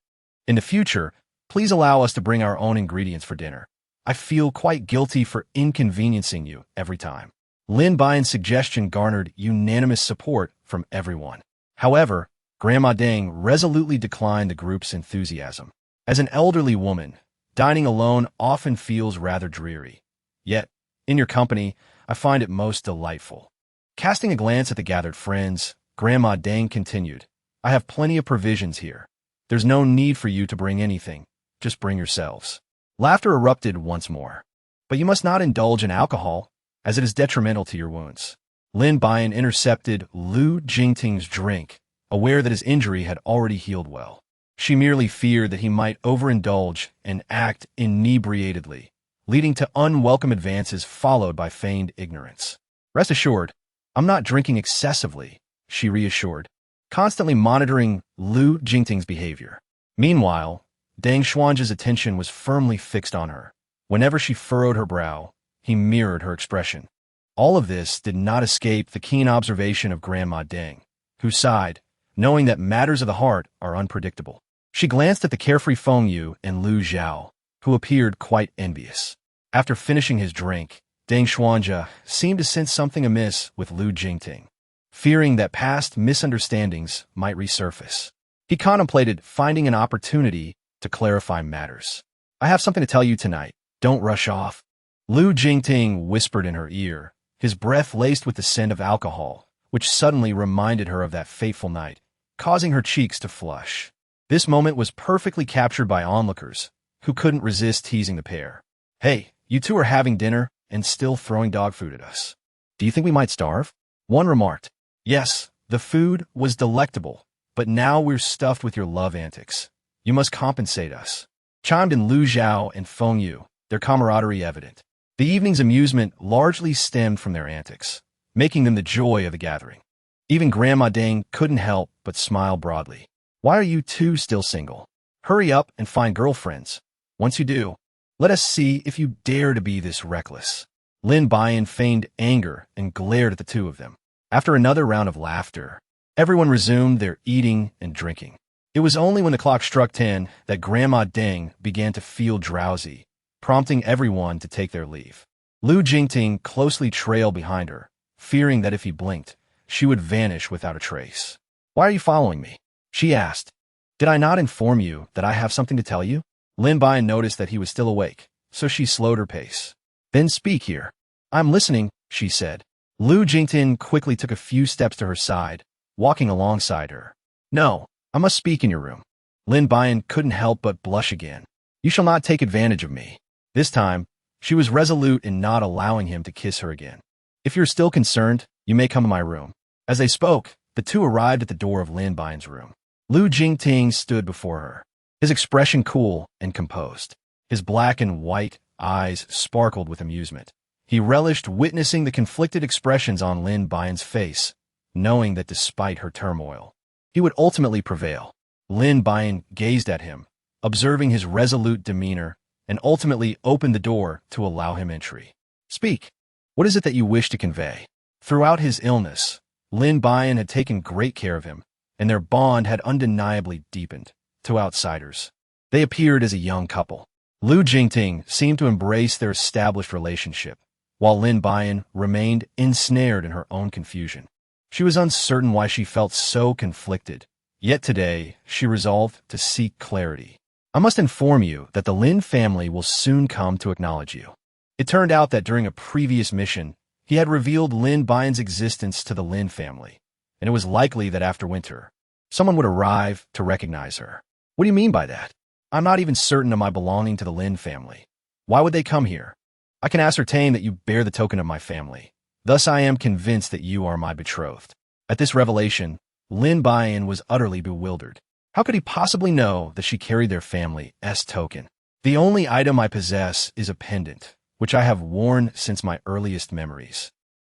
in the future, please allow us to bring our own ingredients for dinner. I feel quite guilty for inconveniencing you every time. Lin Buyan's suggestion garnered unanimous support from everyone. However, Grandma Deng resolutely declined the group's enthusiasm. As an elderly woman, dining alone often feels rather dreary. Yet, in your company, I find it most delightful. Casting a glance at the gathered friends, Grandma Deng continued, I have plenty of provisions here. There's no need for you to bring anything. Just bring yourselves. Laughter erupted once more. But you must not indulge in alcohol, as it is detrimental to your wounds. Lin Buyan intercepted Lu Jingting's drink, aware that his injury had already healed well. She merely feared that he might overindulge and act inebriatedly, leading to unwelcome advances followed by feigned ignorance. Rest assured, I'm not drinking excessively, she reassured, constantly monitoring Lu Jingting's behavior. Meanwhile, Deng Xuanzhe's attention was firmly fixed on her. Whenever she furrowed her brow, he mirrored her expression. All of this did not escape the keen observation of Grandma Deng, who sighed, knowing that matters of the heart are unpredictable. She glanced at the carefree Feng Yu and Lu Zhao, who appeared quite envious. After finishing his drink, Deng Xuanzhe seemed to sense something amiss with Lu Jingting, fearing that past misunderstandings might resurface. He contemplated finding an opportunity to clarify matters. I have something to tell you tonight. Don't rush off. Lu Jingting whispered in her ear, his breath laced with the scent of alcohol, which suddenly reminded her of that fateful night, causing her cheeks to flush. This moment was perfectly captured by onlookers, who couldn't resist teasing the pair. Hey, you two are having dinner and still throwing dog food at us. Do you think we might starve? One remarked. Yes, the food was delectable, but now we're stuffed with your love antics. You must compensate us. Chimed in Lu Zhao and Feng Yu, their camaraderie evident. The evening's amusement largely stemmed from their antics, making them the joy of the gathering. Even Grandma Deng couldn't help but smile broadly. Why are you two still single? Hurry up and find girlfriends. Once you do, let us see if you dare to be this reckless. Lin Buyan feigned anger and glared at the two of them. After another round of laughter, everyone resumed their eating and drinking. It was only when the clock struck 10 that Grandma Deng began to feel drowsy, prompting everyone to take their leave. Lu Jingting closely trailed behind her, fearing that if he blinked, she would vanish without a trace. Why are you following me? She asked. Did I not inform you that I have something to tell you? Lin Buyan noticed that he was still awake, so she slowed her pace. Then speak here. I'm listening, she said. Lu Jingting quickly took a few steps to her side, walking alongside her. No, I must speak in your room. Lin Buyan couldn't help but blush again. You shall not take advantage of me. This time, she was resolute in not allowing him to kiss her again. If you're still concerned, you may come to my room. As they spoke, the two arrived at the door of Lin Buyan's room. Lu Jingting stood before her, his expression cool and composed. His black and white eyes sparkled with amusement. He relished witnessing the conflicted expressions on Lin Buyan's face, knowing that despite her turmoil, he would ultimately prevail. Lin Buyan gazed at him, observing his resolute demeanor, and ultimately opened the door to allow him entry. Speak. What is it that you wish to convey? Throughout his illness, Lin Buyan had taken great care of him, and their bond had undeniably deepened. To outsiders, they appeared as a young couple. Lu Jingting seemed to embrace their established relationship, while Lin Buyan remained ensnared in her own confusion. She was uncertain why she felt so conflicted, yet today she resolved to seek clarity. I must inform you that the Lin family will soon come to acknowledge you. It turned out that during a previous mission, he had revealed Lin Buyan's existence to the Lin family, and it was likely that after winter, someone would arrive to recognize her. What do you mean by that? I'm not even certain of my belonging to the Lin family. Why would they come here? I can ascertain that you bear the token of my family. Thus I am convinced that you are my betrothed. At this revelation, Lin Buyan was utterly bewildered. How could he possibly know that she carried their family's token? The only item I possess is a pendant, which I have worn since my earliest memories.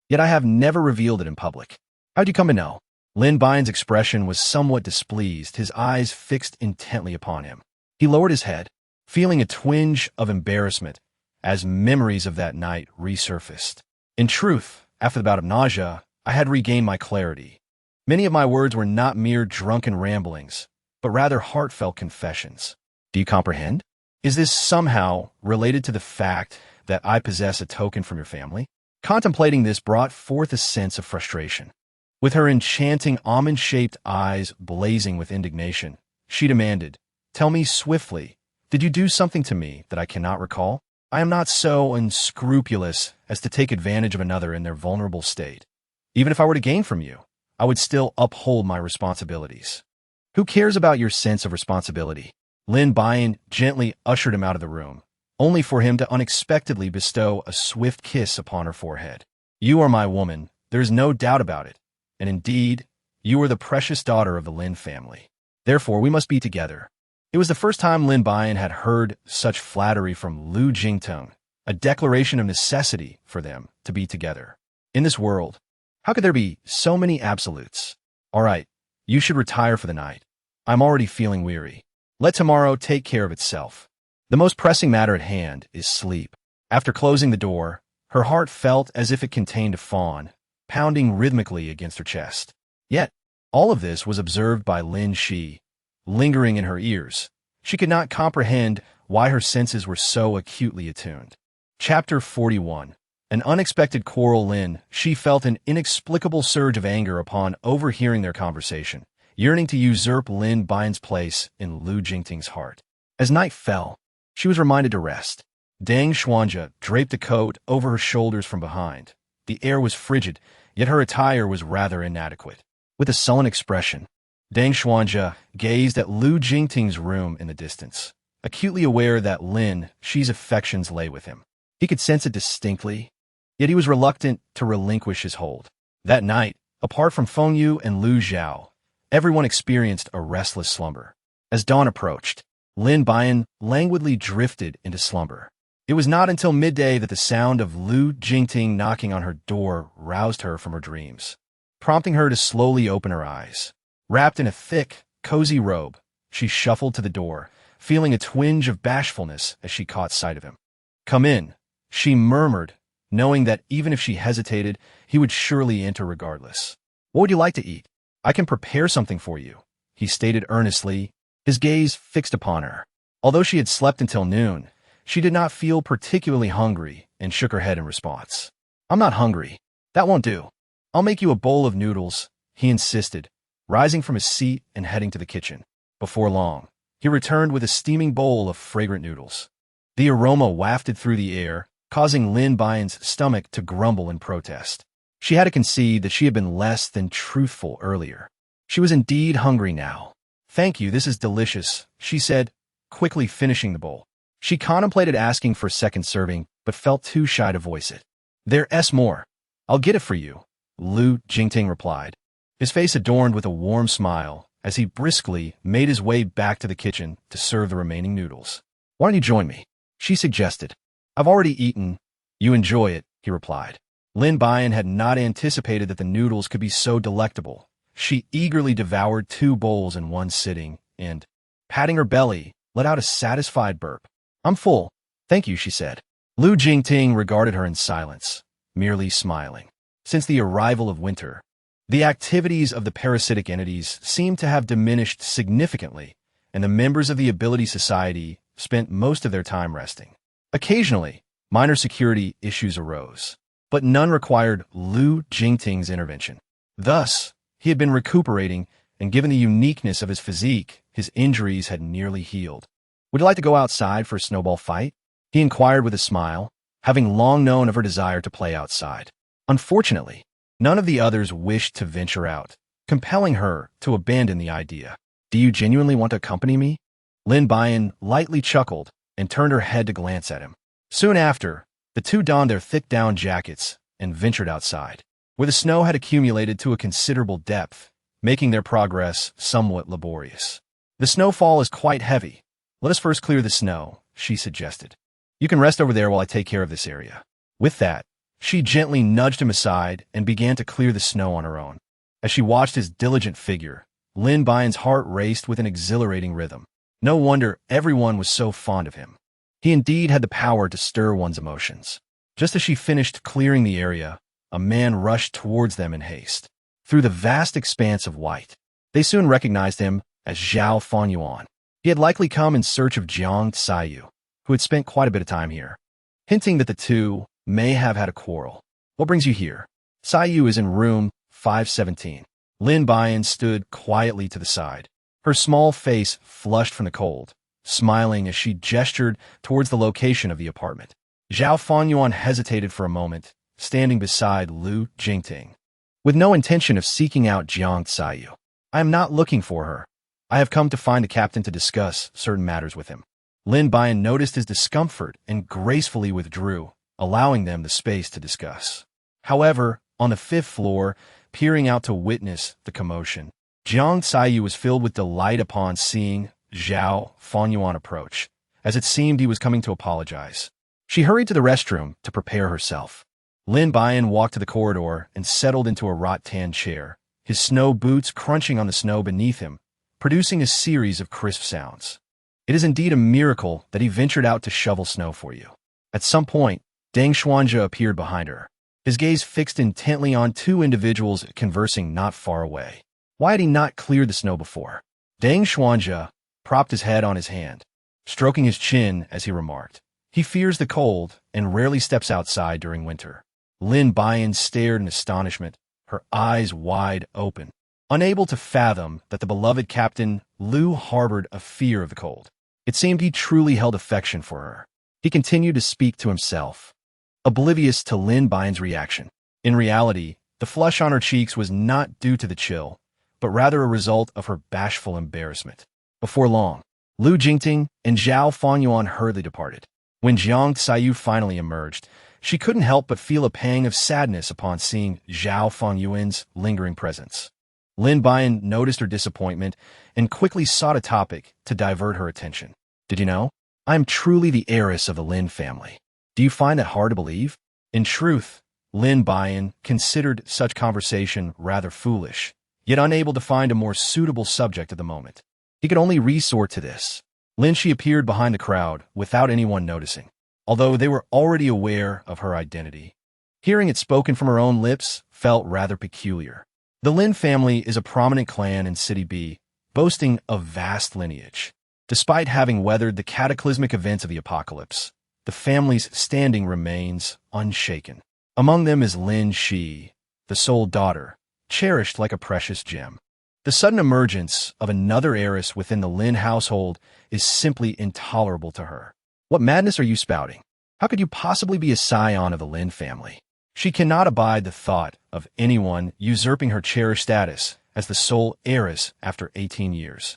Yet I have never revealed it in public. How'd you come to know? Lin Buyan's expression was somewhat displeased, his eyes fixed intently upon him. He lowered his head, feeling a twinge of embarrassment as memories of that night resurfaced. In truth, after the bout of nausea, I had regained my clarity. Many of my words were not mere drunken ramblings, but rather heartfelt confessions. Do you comprehend? Is this somehow related to the fact that I possess a token from your family? Contemplating this brought forth a sense of frustration. With her enchanting almond-shaped eyes blazing with indignation, she demanded, "Tell me swiftly, did you do something to me that I cannot recall? I am not so unscrupulous as to take advantage of another in their vulnerable state. Even if I were to gain from you, I would still uphold my responsibilities." "Who cares about your sense of responsibility?" Lin Buyan gently ushered him out of the room, only for him to unexpectedly bestow a swift kiss upon her forehead. "You are my woman, there is no doubt about it. And indeed, you are the precious daughter of the Lin family. Therefore, we must be together." It was the first time Lin Buyan had heard such flattery from Lu Jingteng, a declaration of necessity for them to be together. In this world, how could there be so many absolutes? "All right, you should retire for the night. I'm already feeling weary. Let tomorrow take care of itself. The most pressing matter at hand is sleep." After closing the door, her heart felt as if it contained a fawn, pounding rhythmically against her chest. Yet, all of this was observed by Lin Shi, lingering in her ears. She could not comprehend why her senses were so acutely attuned. Chapter 41. An unexpected quarrel. Lin Shi felt an inexplicable surge of anger upon overhearing their conversation, yearning to usurp Lin Buyan's place in Lu Jingting's heart. As night fell, she was reminded to rest. Deng Xuanja draped a coat over her shoulders from behind. The air was frigid, yet her attire was rather inadequate. With a sullen expression, Deng Xuanja gazed at Lu Jingting's room in the distance, acutely aware that Lin Shi's affections lay with him. He could sense it distinctly, yet he was reluctant to relinquish his hold. That night, apart from Feng Yu and Lu Zhao, everyone experienced a restless slumber. As dawn approached, Lin Buyan languidly drifted into slumber. It was not until midday that the sound of Lu Jingting knocking on her door roused her from her dreams, prompting her to slowly open her eyes. Wrapped in a thick, cozy robe, she shuffled to the door, feeling a twinge of bashfulness as she caught sight of him. "Come in," she murmured, knowing that even if she hesitated, he would surely enter regardless. "What would you like to eat? I can prepare something for you," he stated earnestly, his gaze fixed upon her. Although she had slept until noon, she did not feel particularly hungry and shook her head in response. "I'm not hungry. That won't do. I'll make you a bowl of noodles," he insisted, rising from his seat and heading to the kitchen. Before long, he returned with a steaming bowl of fragrant noodles. The aroma wafted through the air, causing Lin Buyan's stomach to grumble in protest. She had to concede that she had been less than truthful earlier. She was indeed hungry now. "Thank you, this is delicious," she said, quickly finishing the bowl. She contemplated asking for a second serving, but felt too shy to voice it. "There's more. I'll get it for you," Lu Jingting replied, his face adorned with a warm smile as he briskly made his way back to the kitchen to serve the remaining noodles. "Why don't you join me?" she suggested. "I've already eaten." "You enjoy it," he replied. Lin Buyan had not anticipated that the noodles could be so delectable. She eagerly devoured 2 bowls in one sitting and, patting her belly, let out a satisfied burp. "I'm full, thank you," she said. Lu Jingting regarded her in silence, merely smiling. Since the arrival of winter, the activities of the parasitic entities seemed to have diminished significantly, and the members of the Ability Society spent most of their time resting. Occasionally, minor security issues arose, but none required Lu Jingting's intervention. Thus, he had been recuperating, and given the uniqueness of his physique, his injuries had nearly healed. "Would you like to go outside for a snowball fight?" he inquired with a smile, having long known of her desire to play outside. Unfortunately, none of the others wished to venture out, compelling her to abandon the idea. "Do you genuinely want to accompany me?" Lin Buyan lightly chuckled and turned her head to glance at him. Soon after, the two donned their thick down jackets and ventured outside, where the snow had accumulated to a considerable depth, making their progress somewhat laborious. "The snowfall is quite heavy. Let us first clear the snow," she suggested. "You can rest over there while I take care of this area." With that, she gently nudged him aside and began to clear the snow on her own. As she watched his diligent figure, Lin Buyan's heart raced with an exhilarating rhythm. No wonder everyone was so fond of him. He indeed had the power to stir one's emotions. Just as she finished clearing the area, a man rushed towards them in haste. through the vast expanse of white. They soon recognized him as Zhao Fanyuan. He had likely come in search of Jiang Tsayu, who had spent quite a bit of time here, hinting that the two may have had a quarrel. What brings you here? Tsayu is in room 517. Lin Buyan stood quietly to the side, her small face flushed from the cold, smiling as she gestured towards the location of the apartment. Zhao Fanyuan hesitated for a moment, standing beside Lu Jingting, with no intention of seeking out Jiang Tsayu. I am not looking for her. I have come to find the captain to discuss certain matters with him. Lin Buyan noticed his discomfort and gracefully withdrew, allowing them the space to discuss. However, on the 5th floor, peering out to witness the commotion, Jiang Tsayu was filled with delight upon seeing Zhao Fanyuan approach, as it seemed he was coming to apologize. She hurried to the restroom to prepare herself. Lin Buyan walked to the corridor and settled into a rattan chair, his snow boots crunching on the snow beneath him, producing a series of crisp sounds. It is indeed a miracle that he ventured out to shovel snow for you. At some point, Deng Xuanja appeared behind her, his gaze fixed intently on two individuals conversing not far away. Why had he not cleared the snow before? Deng Xuanja propped his head on his hand, stroking his chin as he remarked, "He fears the cold and rarely steps outside during winter." Lin Buyan stared in astonishment, her eyes wide open, unable to fathom that the beloved Captain Lu harbored a fear of the cold. It seemed he truly held affection for her. He continued to speak to himself, oblivious to Lin Buyan's reaction. In reality, the flush on her cheeks was not due to the chill, but rather a result of her bashful embarrassment. Before long, Lu Jingting and Zhao Fanyuan hurriedly departed. When Jiang Tsayu finally emerged, she couldn't help but feel a pang of sadness upon seeing Zhao Fanyuan's lingering presence. Lin Buyan noticed her disappointment and quickly sought a topic to divert her attention. "Did you know? I am truly the heiress of the Lin family. Do you find that hard to believe?" In truth, Lin Buyan considered such conversation rather foolish, yet unable to find a more suitable subject at the moment. He could only resort to this. Lin Shi appeared behind the crowd without anyone noticing, although they were already aware of her identity. Hearing it spoken from her own lips felt rather peculiar. The Lin family is a prominent clan in City B, boasting a vast lineage. Despite having weathered the cataclysmic events of the apocalypse, the family's standing remains unshaken. Among them is Lin Shi, the sole daughter, cherished like a precious gem. The sudden emergence of another heiress within the Lin household is simply intolerable to her. What madness are you spouting? How could you possibly be a scion of the Lin family? She cannot abide the thought of anyone usurping her cherished status as the sole heiress after 18 years.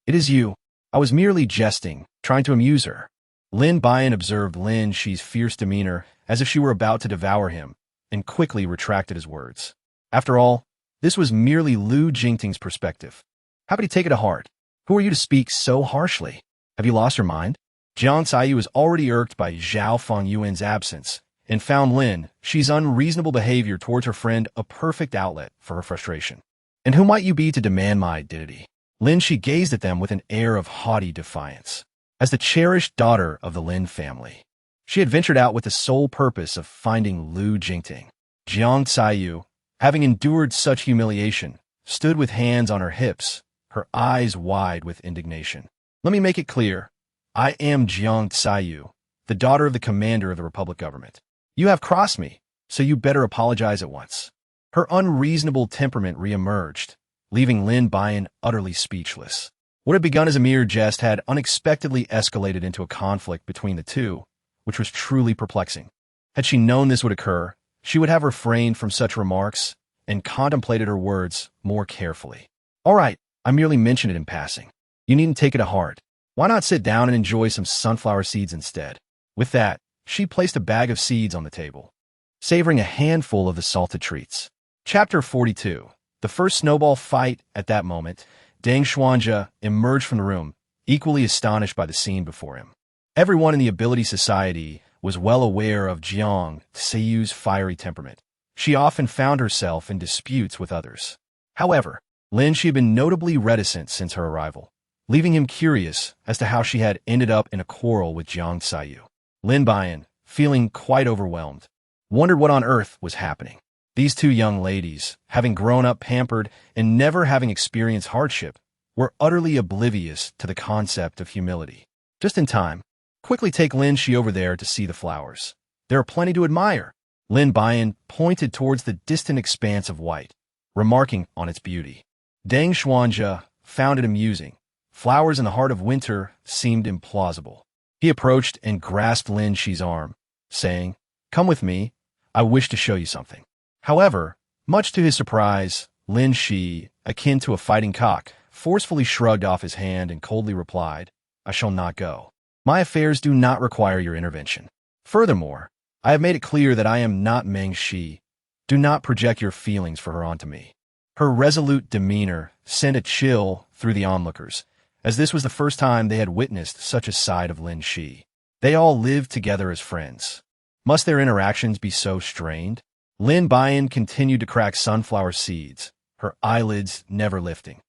It is you. I was merely jesting, trying to amuse her." Lin Buyan observed Lin Shi's fierce demeanor as if she were about to devour him, and quickly retracted his words. After all, this was merely Lu Jingting's perspective. How could he take it to heart? Who are you to speak so harshly? Have you lost your mind? Jiang Tsayu was already irked by Zhao Fanyuan's absence, and found Lin Shi's unreasonable behavior towards her friend a perfect outlet for her frustration. "And who might you be to demand my identity?" Lin Shi gazed at them with an air of haughty defiance. As the cherished daughter of the Lin family, she had ventured out with the sole purpose of finding Lu Jingting. Jiang Tsayu, having endured such humiliation, stood with hands on her hips, her eyes wide with indignation. "Let me make it clear. I am Jiang Tsayu, the daughter of the commander of the Republic government. You have crossed me, so you better apologize at once." Her unreasonable temperament reemerged, leaving Lin Buyan utterly speechless. What had begun as a mere jest had unexpectedly escalated into a conflict between the two, which was truly perplexing. Had she known this would occur, she would have refrained from such remarks and contemplated her words more carefully. "All right, I merely mentioned it in passing. You needn't take it to heart. Why not sit down and enjoy some sunflower seeds instead?" With that, she placed a bag of seeds on the table, savoring a handful of the salted treats. Chapter 42. The first snowball fight. At that moment, Deng Xuanja emerged from the room, equally astonished by the scene before him. Everyone in the Ability Society was well aware of Jiang Tsayu's fiery temperament. She often found herself in disputes with others. However, Lin Shi had been notably reticent since her arrival, leaving him curious as to how she had ended up in a quarrel with Jiang Tsayu. Lin Buyan, feeling quite overwhelmed, wondered what on earth was happening. These two young ladies, having grown up pampered and never having experienced hardship, were utterly oblivious to the concept of humility. Just in time, quickly take Lin Shi over there to see the flowers. There are plenty to admire. Lin Buyan pointed towards the distant expanse of white, remarking on its beauty. Deng Xuanja found it amusing. Flowers in the heart of winter seemed implausible. He approached and grasped Lin Shi's arm, saying, "Come with me, I wish to show you something." However, much to his surprise, Lin Shi, akin to a fighting cock, forcefully shrugged off his hand and coldly replied, "I shall not go. My affairs do not require your intervention. Furthermore, I have made it clear that I am not Meng Shi. Do not project your feelings for her onto me." Her resolute demeanor sent a chill through the onlookers, as this was the first time they had witnessed such a side of Lin Shi. They all lived together as friends. Must their interactions be so strained? Lin Buyan continued to crack sunflower seeds, her eyelids never lifting.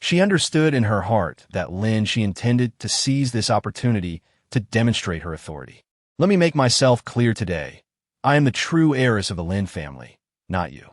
She understood in her heart that Lin Shi intended to seize this opportunity to demonstrate her authority. "Let me make myself clear today. I am the true heiress of the Lin family, not you.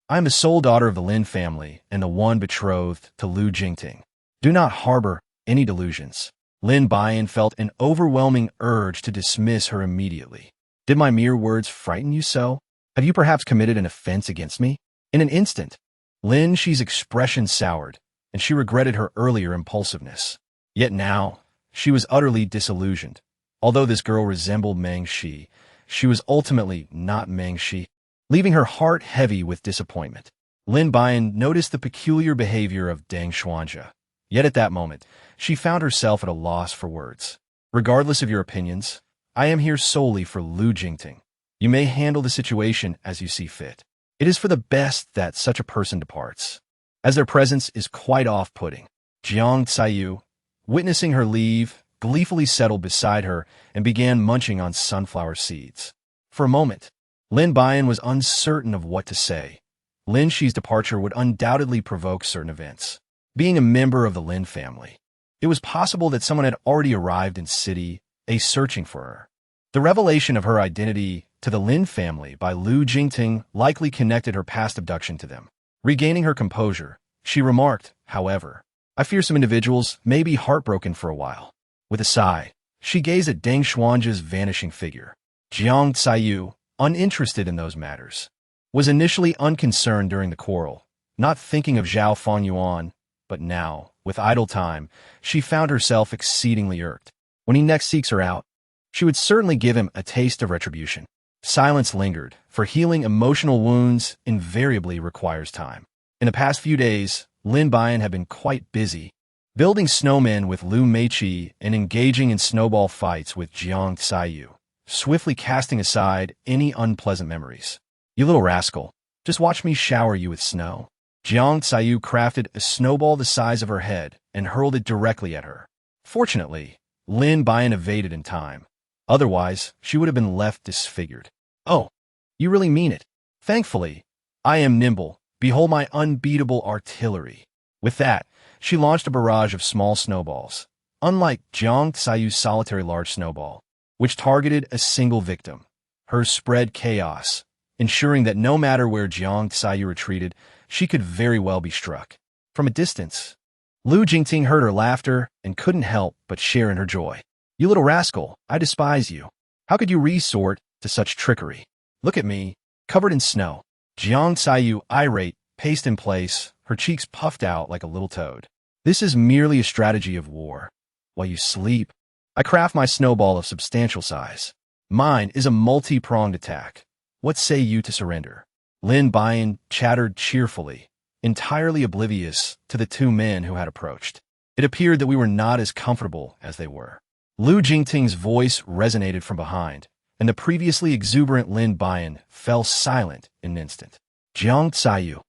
I am the sole daughter of the Lin family and the one betrothed to Lu Jingting. Do not harbor any delusions." Lin Buyan felt an overwhelming urge to dismiss her immediately. "Did my mere words frighten you so? Have you perhaps committed an offense against me?" In an instant, Lin Shi's expression soured, and she regretted her earlier impulsiveness. Yet now, she was utterly disillusioned. Although this girl resembled Meng Shi, she was ultimately not Meng Shi, leaving her heart heavy with disappointment. Lin Buyan noticed the peculiar behavior of Deng Xuanja. Yet at that moment, she found herself at a loss for words. "Regardless of your opinions, I am here solely for Lu Jingting. You may handle the situation as you see fit. It is for the best that such a person departs, as their presence is quite off-putting." Jiang Tsayu, witnessing her leave, gleefully settled beside her and began munching on sunflower seeds. For a moment, Lin Buyan was uncertain of what to say. Lin Shi's departure would undoubtedly provoke certain events. Being a member of the Lin family, it was possible that someone had already arrived in City A searching for her. The revelation of her identity to the Lin family by Lu Jingting likely connected her past abduction to them. Regaining her composure, she remarked, however, "I fear some individuals may be heartbroken for a while." With a sigh, she gazed at Deng Xuanjia's vanishing figure. Jiang Tsayu, uninterested in those matters, was initially unconcerned during the quarrel, not thinking of Zhao Fangyuan, but now, with idle time, she found herself exceedingly irked. When he next seeks her out, she would certainly give him a taste of retribution. Silence lingered, for healing emotional wounds invariably requires time. In the past few days, Lin Buyan had been quite busy, building snowmen with Lu Meiqi and engaging in snowball fights with Jiang Tsayu, swiftly casting aside any unpleasant memories. "You little rascal, just watch me shower you with snow." Jiang Tsayu crafted a snowball the size of her head and hurled it directly at her. Fortunately, Lin Buyan evaded in time. Otherwise, she would have been left disfigured. "Oh, you really mean it. Thankfully, I am nimble. Behold my unbeatable artillery." With that, she launched a barrage of small snowballs, unlike Jiang Tsayu's solitary large snowball, which targeted a single victim. Hers spread chaos, ensuring that no matter where Jiang Tsayu retreated, she could very well be struck. From a distance, Lu Jingting heard her laughter and couldn't help but share in her joy. "You little rascal, I despise you. How could you resort to such trickery? Look at me, covered in snow." Jiang Tsayu, irate, paced in place, her cheeks puffed out like a little toad. "This is merely a strategy of war. While you sleep, I craft my snowball of substantial size. Mine is a multi-pronged attack. What say you to surrender?" Lin Buyan chattered cheerfully, entirely oblivious to the two men who had approached. It appeared that we were not as comfortable as they were. Lu Jingting's voice resonated from behind, and the previously exuberant Lin Buyan fell silent in an instant. Jiang Tsayu,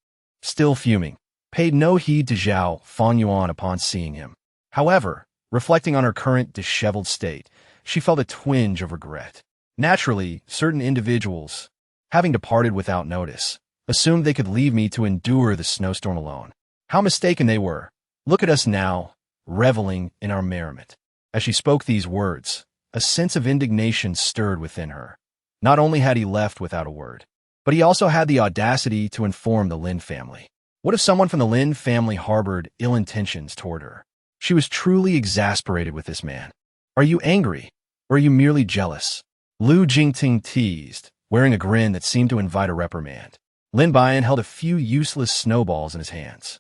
still fuming, paid no heed to Zhao Fangyuan upon seeing him. However, reflecting on her current disheveled state, she felt a twinge of regret. Naturally, certain individuals, having departed without notice, assumed they could leave me to endure the snowstorm alone. How mistaken they were. Look at us now, reveling in our merriment. As she spoke these words, a sense of indignation stirred within her. Not only had he left without a word, but But he also had the audacity to inform the Lin family. What if someone from the Lin family harbored ill intentions toward her? She was truly exasperated with this man. Are you angry? Or are you merely jealous? Lu Jingting teased, wearing a grin that seemed to invite a reprimand. Lin Buyan held a few useless snowballs in his hands.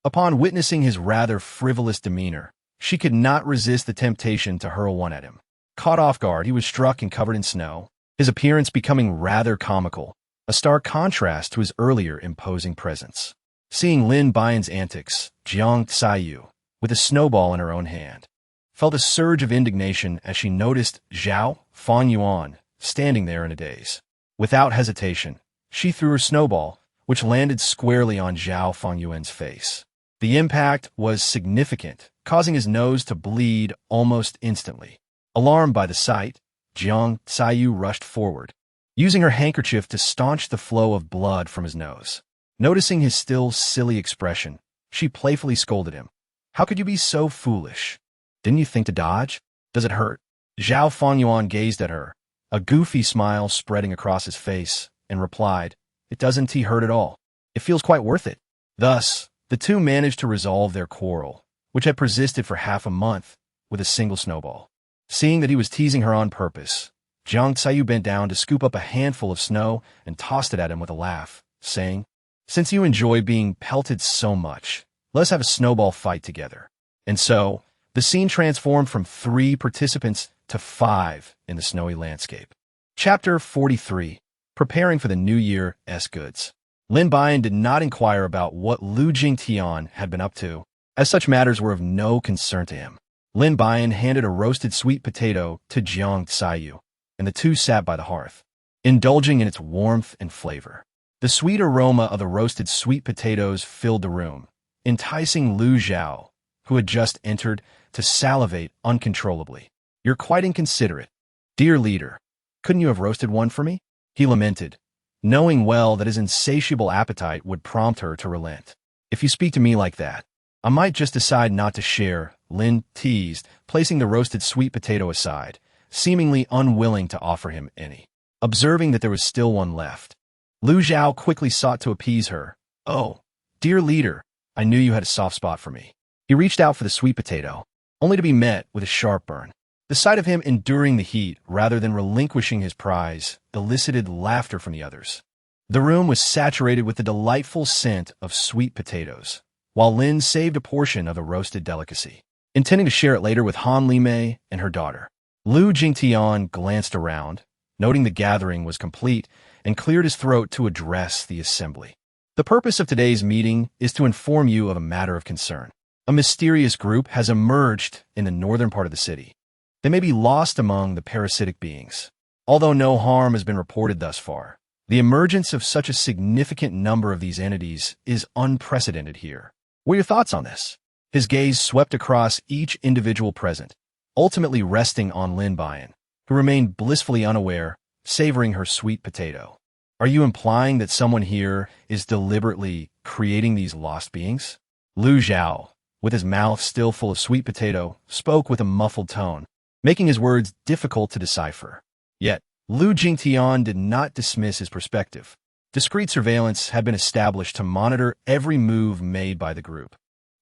Upon witnessing his rather frivolous demeanor, she could not resist the temptation to hurl one at him. Caught off guard, he was struck and covered in snow, his appearance becoming rather comical, a stark contrast to his earlier imposing presence. Seeing Lin Buyan's antics, Jiang Xiyu, with a snowball in her own hand, felt a surge of indignation as she noticed Zhao Fangyuan standing there in a daze. Without hesitation, she threw her snowball, which landed squarely on Zhao Fangyuan's face. The impact was significant, causing his nose to bleed almost instantly. Alarmed by the sight, Jiang Xiyu rushed forward, using her handkerchief to staunch the flow of blood from his nose. Noticing his still silly expression, she playfully scolded him. How could you be so foolish? Didn't you think to dodge? Does it hurt? Zhao Fangyuan gazed at her, a goofy smile spreading across his face, and replied, It doesn't hurt at all. It feels quite worth it. Thus, the two managed to resolve their quarrel, which had persisted for half a month, with a single snowball. Seeing that he was teasing her on purpose, Jiang Xiyu bent down to scoop up a handful of snow and tossed it at him with a laugh, saying, Since you enjoy being pelted so much, let's have a snowball fight together. And so, the scene transformed from 3 participants to 5 in the snowy landscape. Chapter 43. Preparing for the New Year's goods. Lin Buyan did not inquire about what Lu Jingtian had been up to, as such matters were of no concern to him. Lin Buyan handed a roasted sweet potato to Jiang Xiyu, and the two sat by the hearth, indulging in its warmth and flavor. The sweet aroma of the roasted sweet potatoes filled the room, enticing Lu Zhao, who had just entered, to salivate uncontrollably. You're quite inconsiderate. Dear leader, couldn't you have roasted one for me? He lamented, knowing well that his insatiable appetite would prompt her to relent. If you speak to me like that, I might just decide not to share, Lin teased, placing the roasted sweet potato aside, seemingly unwilling to offer him any. Observing that there was still one left, Lu Zhao quickly sought to appease her. Oh, dear leader, I knew you had a soft spot for me. He reached out for the sweet potato, only to be met with a sharp burn. The sight of him enduring the heat rather than relinquishing his prize elicited laughter from the others. The room was saturated with the delightful scent of sweet potatoes, while Lin saved a portion of the roasted delicacy, intending to share it later with Han Limei and her daughter. Lu Jingtian glanced around, noting the gathering was complete, and cleared his throat to address the assembly. The purpose of today's meeting is to inform you of a matter of concern. A mysterious group has emerged in the northern part of the city. They may be lost among the parasitic beings. Although no harm has been reported thus far, the emergence of such a significant number of these entities is unprecedented here. What are your thoughts on this? His gaze swept across each individual present, ultimately resting on Lin Buyan, who remained blissfully unaware, savoring her sweet potato. Are you implying that someone here is deliberately creating these lost beings? Lu Zhao, with his mouth still full of sweet potato, spoke with a muffled tone, making his words difficult to decipher. Yet, Lu Jingtian did not dismiss his perspective. Discreet surveillance had been established to monitor every move made by the group,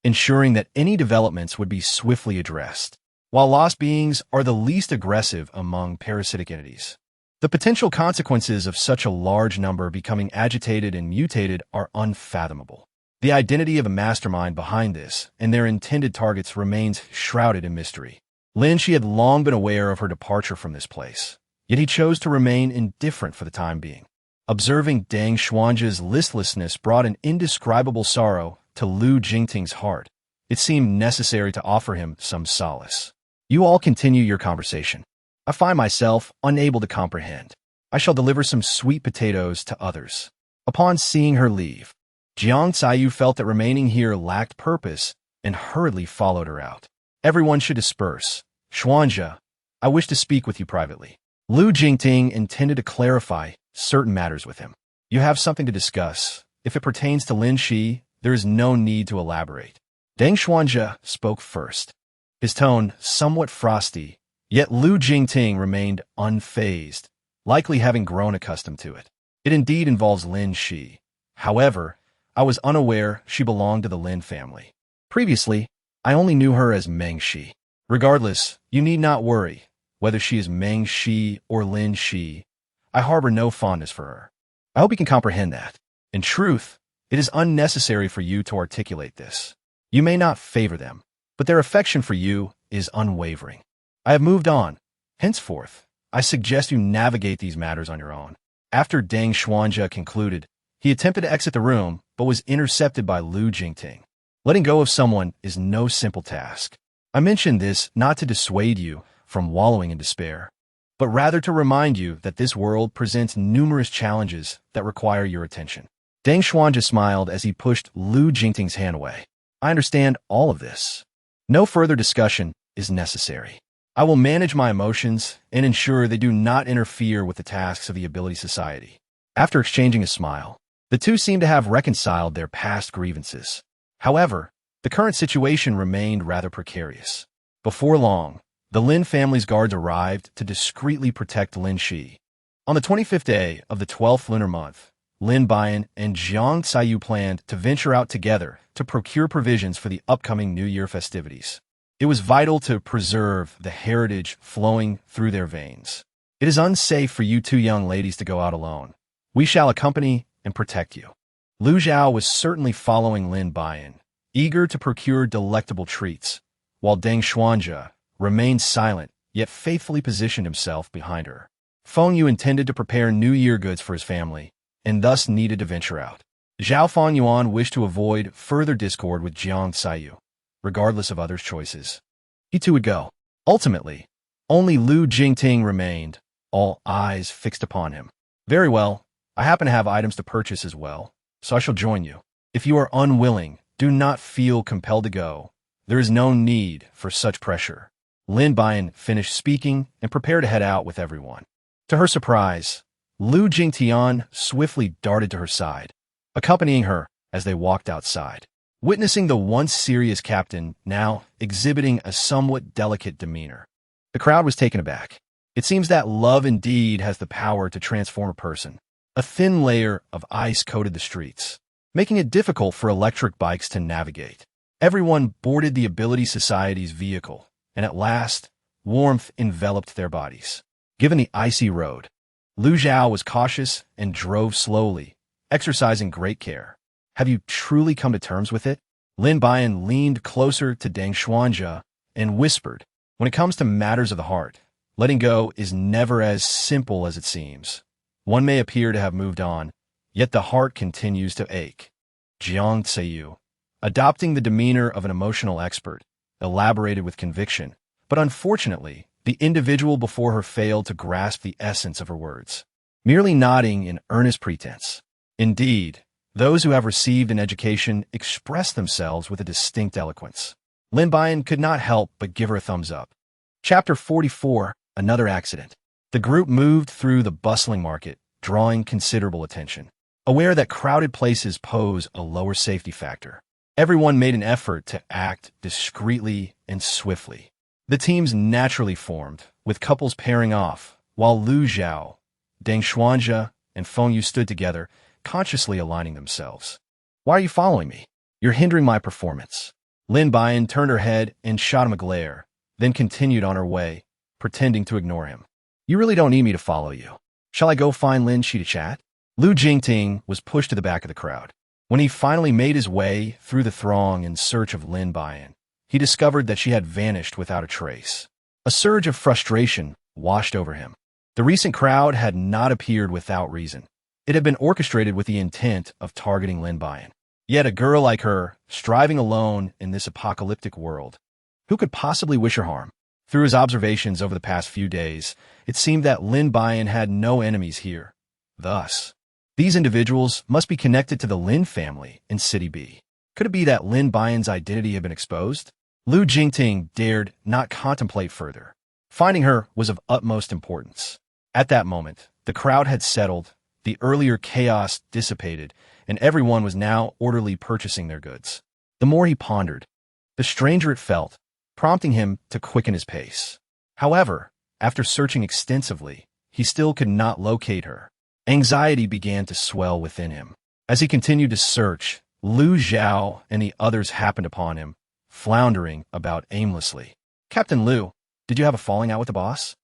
ensuring that any developments would be swiftly addressed. While lost beings are the least aggressive among parasitic entities, the potential consequences of such a large number becoming agitated and mutated are unfathomable. The identity of a mastermind behind this and their intended targets remains shrouded in mystery. Lin Shi had long been aware of her departure from this place, yet he chose to remain indifferent for the time being. Observing Deng Xuanzhe's listlessness brought an indescribable sorrow to Lu Jingting's heart. It seemed necessary to offer him some solace. You all continue your conversation. I find myself unable to comprehend. I shall deliver some sweet potatoes to others. Upon seeing her leave, Jiang Xiyu felt that remaining here lacked purpose and hurriedly followed her out. Everyone should disperse. Xuanzhe, I wish to speak with you privately. Lu Jingting intended to clarify certain matters with him. You have something to discuss. If it pertains to Lin Shi, there is no need to elaborate. Deng Xuanzhe spoke first, his tone somewhat frosty, yet Lu Jingting remained unfazed, likely having grown accustomed to it. It indeed involves Lin Shi. However, I was unaware she belonged to the Lin family. Previously, I only knew her as Meng Shi. Regardless, you need not worry. Whether she is Meng Shi or Lin Shi, I harbor no fondness for her. I hope you can comprehend that. In truth, it is unnecessary for you to articulate this. You may not favor them, but their affection for you is unwavering. I have moved on. Henceforth, I suggest you navigate these matters on your own. After Deng Xuanjia concluded, he attempted to exit the room, but was intercepted by Lu Jingting. Letting go of someone is no simple task. I mention this not to dissuade you from wallowing in despair, but rather to remind you that this world presents numerous challenges that require your attention. Deng Xuanjia smiled as he pushed Lu Jingting's hand away. I understand all of this. No further discussion is necessary. I will manage my emotions and ensure they do not interfere with the tasks of the Ability Society. After exchanging a smile, the two seemed to have reconciled their past grievances. However, the current situation remained rather precarious. Before long, the Lin family's guards arrived to discreetly protect Lin Shi. On the 25th day of the 12th lunar month, Lin Buyan and Jiang Xiyu planned to venture out together to procure provisions for the upcoming New Year festivities. It was vital to preserve the heritage flowing through their veins. It is unsafe for you two young ladies to go out alone. We shall accompany and protect you. Lu Zhao was certainly following Lin Buyan, eager to procure delectable treats, while Deng Xuanjia remained silent, yet faithfully positioned himself behind her. Feng Yu intended to prepare New Year goods for his family, and thus needed to venture out. Zhao Fangyuan wished to avoid further discord with Jiang Xiyu, regardless of others' choices. He too would go. Ultimately, only Lu Jingting remained, all eyes fixed upon him. Very well, I happen to have items to purchase as well, so I shall join you. If you are unwilling, do not feel compelled to go. There is no need for such pressure. Lin Buyan finished speaking and prepared to head out with everyone. To her surprise, Lu Jingtian swiftly darted to her side, accompanying her as they walked outside. Witnessing the once serious captain now exhibiting a somewhat delicate demeanor, the crowd was taken aback. It seems that love indeed has the power to transform a person. A thin layer of ice coated the streets, making it difficult for electric bikes to navigate. Everyone boarded the Ability Society's vehicle, and at last, warmth enveloped their bodies. Given the icy road, Lu Zhao was cautious and drove slowly, exercising great care. Have you truly come to terms with it? Lin Buyan leaned closer to Deng Xuanjia and whispered, when it comes to matters of the heart, letting go is never as simple as it seems. One may appear to have moved on, yet the heart continues to ache. Jiang Xiyu, adopting the demeanor of an emotional expert, elaborated with conviction, but unfortunately, the individual before her failed to grasp the essence of her words, merely nodding in earnest pretense. Indeed, those who have received an education express themselves with a distinct eloquence. Lin Buyan could not help but give her a thumbs up. Chapter 44, Another Accident. The group moved through the bustling market, drawing considerable attention. Aware that crowded places pose a lower safety factor, everyone made an effort to act discreetly and swiftly. The teams naturally formed, with couples pairing off, while Lu Zhao, Deng Xuanjia, and Feng Yu stood together, consciously aligning themselves. Why are you following me? You're hindering my performance. Lin Buyan turned her head and shot him a glare, then continued on her way, pretending to ignore him. You really don't need me to follow you. Shall I go find Lin Shi to chat? Lu Jingting was pushed to the back of the crowd. When he finally made his way through the throng in search of Lin Buyan, he discovered that she had vanished without a trace. A surge of frustration washed over him. The recent crowd had not appeared without reason. It had been orchestrated with the intent of targeting Lin Buyan. Yet a girl like her, striving alone in this apocalyptic world, who could possibly wish her harm? Through his observations over the past few days, it seemed that Lin Buyan had no enemies here. Thus, these individuals must be connected to the Lin family in City B. Could it be that Lin Buyan's identity had been exposed? Lu Jingting dared not contemplate further. Finding her was of utmost importance. At that moment, the crowd had settled, the earlier chaos dissipated, and everyone was now orderly purchasing their goods. The more he pondered, the stranger it felt, prompting him to quicken his pace. However, after searching extensively, he still could not locate her. Anxiety began to swell within him. As he continued to search, Lu Zhao and the others happened upon him, floundering about aimlessly. "Captain Lu, did you have a falling out with the boss?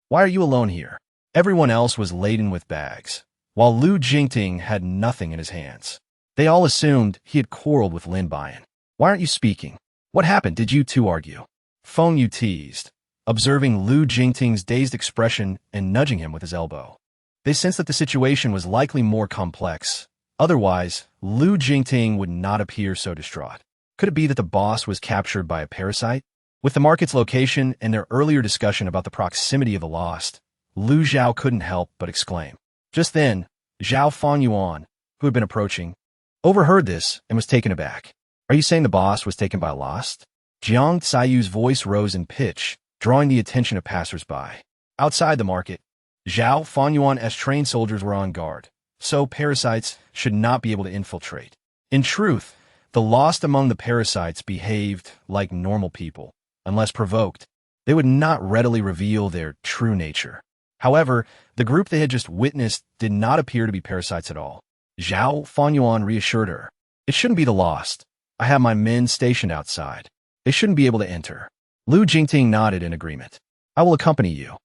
Why are you alone here?" Everyone else was laden with bags, while Lu Jingting had nothing in his hands. They all assumed he had quarreled with Lin Buyan. "Why aren't you speaking? What happened? Did you two argue?" Feng Yu teased, observing Lu Jingting's dazed expression and nudging him with his elbow. They sensed that the situation was likely more complex. Otherwise, Lu Jingting would not appear so distraught. Could it be that the boss was captured by a parasite? With the market's location and their earlier discussion about the proximity of the lost, Lu Zhao couldn't help but exclaim. Just then, Zhao Fengyuan, who had been approaching, overheard this and was taken aback. "Are you saying the boss was taken by a lost?" Jiang Caiyu's voice rose in pitch, drawing the attention of passers-by. Outside the market, Zhao Fengyuan's trained soldiers were on guard, so parasites should not be able to infiltrate. In truth, the lost among the parasites behaved like normal people. Unless provoked, they would not readily reveal their true nature. However, the group they had just witnessed did not appear to be parasites at all. Zhao Fengyuan reassured her. "It shouldn't be the lost. I have my men stationed outside. They shouldn't be able to enter." Lu Jingting nodded in agreement. "I will accompany you."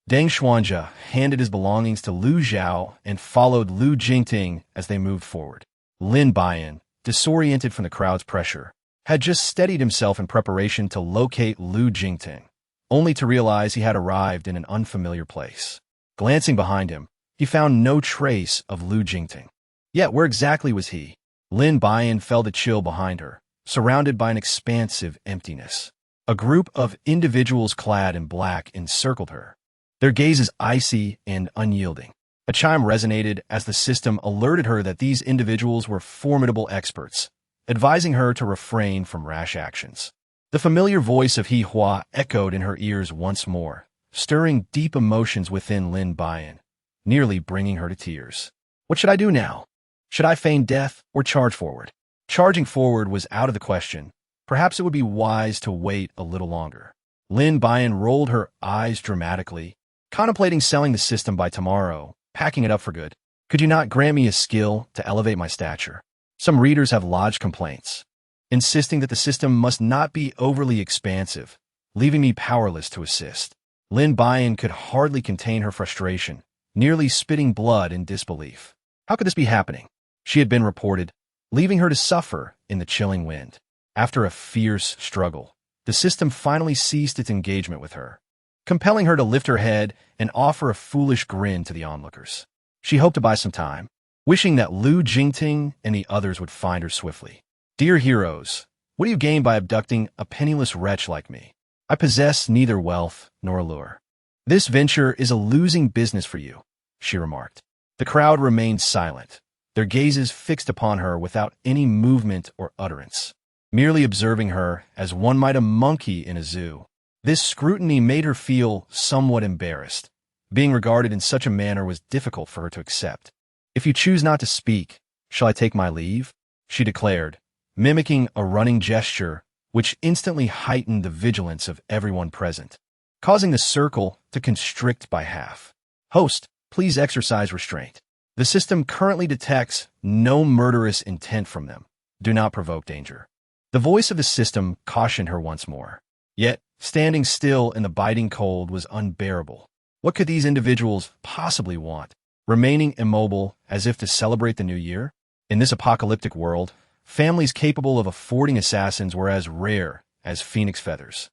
Deng Xuanjia handed his belongings to Lu Zhao and followed Lu Jingting as they moved forward. Lin Buyan, disoriented from the crowd's pressure, had just steadied himself in preparation to locate Lu Jingting, only to realize he had arrived in an unfamiliar place. Glancing behind him, he found no trace of Lu Jingting. Yet where exactly was he? Lin Buyan felt a chill behind her, surrounded by an expansive emptiness. A group of individuals clad in black encircled her, their gazes icy and unyielding. A chime resonated as the system alerted her that these individuals were formidable experts, advising her to refrain from rash actions. The familiar voice of He Hua echoed in her ears once more, stirring deep emotions within Lin Buyan, nearly bringing her to tears. What should I do now? Should I feign death or charge forward? Charging forward was out of the question. Perhaps it would be wise to wait a little longer. Lin Buyan rolled her eyes dramatically, contemplating selling the system by tomorrow, packing it up for good. "Could you not grant me a skill to elevate my stature?" Some readers have lodged complaints, insisting that the system must not be overly expansive, leaving me powerless to assist. Lin Buyan could hardly contain her frustration, nearly spitting blood in disbelief. How could this be happening? She had been reported, leaving her to suffer in the chilling wind. After a fierce struggle, the system finally ceased its engagement with her, compelling her to lift her head and offer a foolish grin to the onlookers. She hoped to buy some time, wishing that Lu Jingting and the others would find her swiftly. "Dear heroes, what do you gain by abducting a penniless wretch like me? I possess neither wealth nor allure. This venture is a losing business for you," she remarked. The crowd remained silent, their gazes fixed upon her without any movement or utterance, merely observing her as one might a monkey in a zoo. This scrutiny made her feel somewhat embarrassed. Being regarded in such a manner was difficult for her to accept. "If you choose not to speak, shall I take my leave?" she declared, mimicking a running gesture which instantly heightened the vigilance of everyone present, causing the circle to constrict by half. "Host, please exercise restraint. The system currently detects no murderous intent from them. Do not provoke danger." The voice of the system cautioned her once more. Yet, standing still in the biting cold was unbearable. What could these individuals possibly want? Remaining immobile as if to celebrate the new year? In this apocalyptic world, families capable of affording assassins were as rare as phoenix feathers.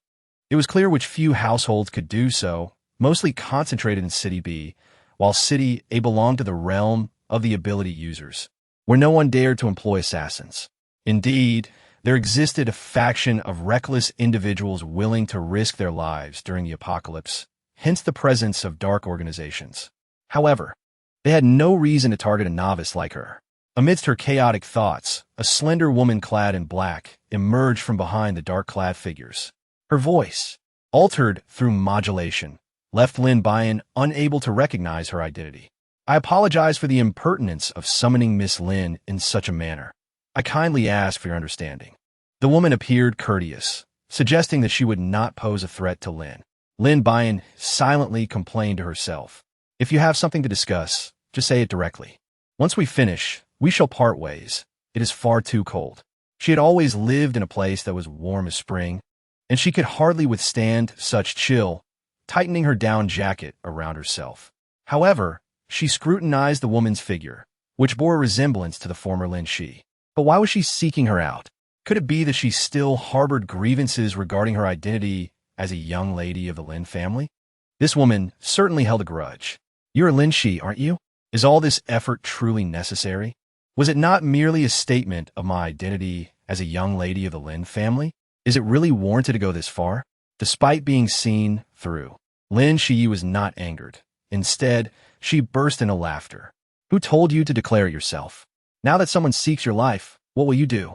It was clear which few households could do so, mostly concentrated in City B, while City A belonged to the realm of the ability users, where no one dared to employ assassins. Indeed, there existed a faction of reckless individuals willing to risk their lives during the apocalypse, hence the presence of dark organizations. However, they had no reason to target a novice like her. Amidst her chaotic thoughts, a slender woman clad in black emerged from behind the dark-clad figures. Her voice, altered through modulation, left Lin Buyan unable to recognize her identity. "I apologize for the impertinence of summoning Miss Lin in such a manner. I kindly ask for your understanding." The woman appeared courteous, suggesting that she would not pose a threat to Lin. Lin Buyan silently complained to herself. "If you have something to discuss, Just say it directly. Once we finish, we shall part ways. It is far too cold. She had always lived in a place that was warm as spring, and she could hardly withstand such chill, tightening her down jacket around herself. However, she scrutinized the woman's figure, which bore a resemblance to the former Lin Shi. But why was she seeking her out? Could it be that she still harbored grievances regarding her identity as a young lady of the Lin family? This woman certainly held a grudge. You're Lin Shi, aren't you? Is all this effort truly necessary? Was it not merely a statement of my identity as a young lady of the Lin family? Is it really warranted to go this far? Despite being seen through, Lin Shi was not angered. Instead, she burst into laughter. Who told you to declare yourself? Now that someone seeks your life, what will you do?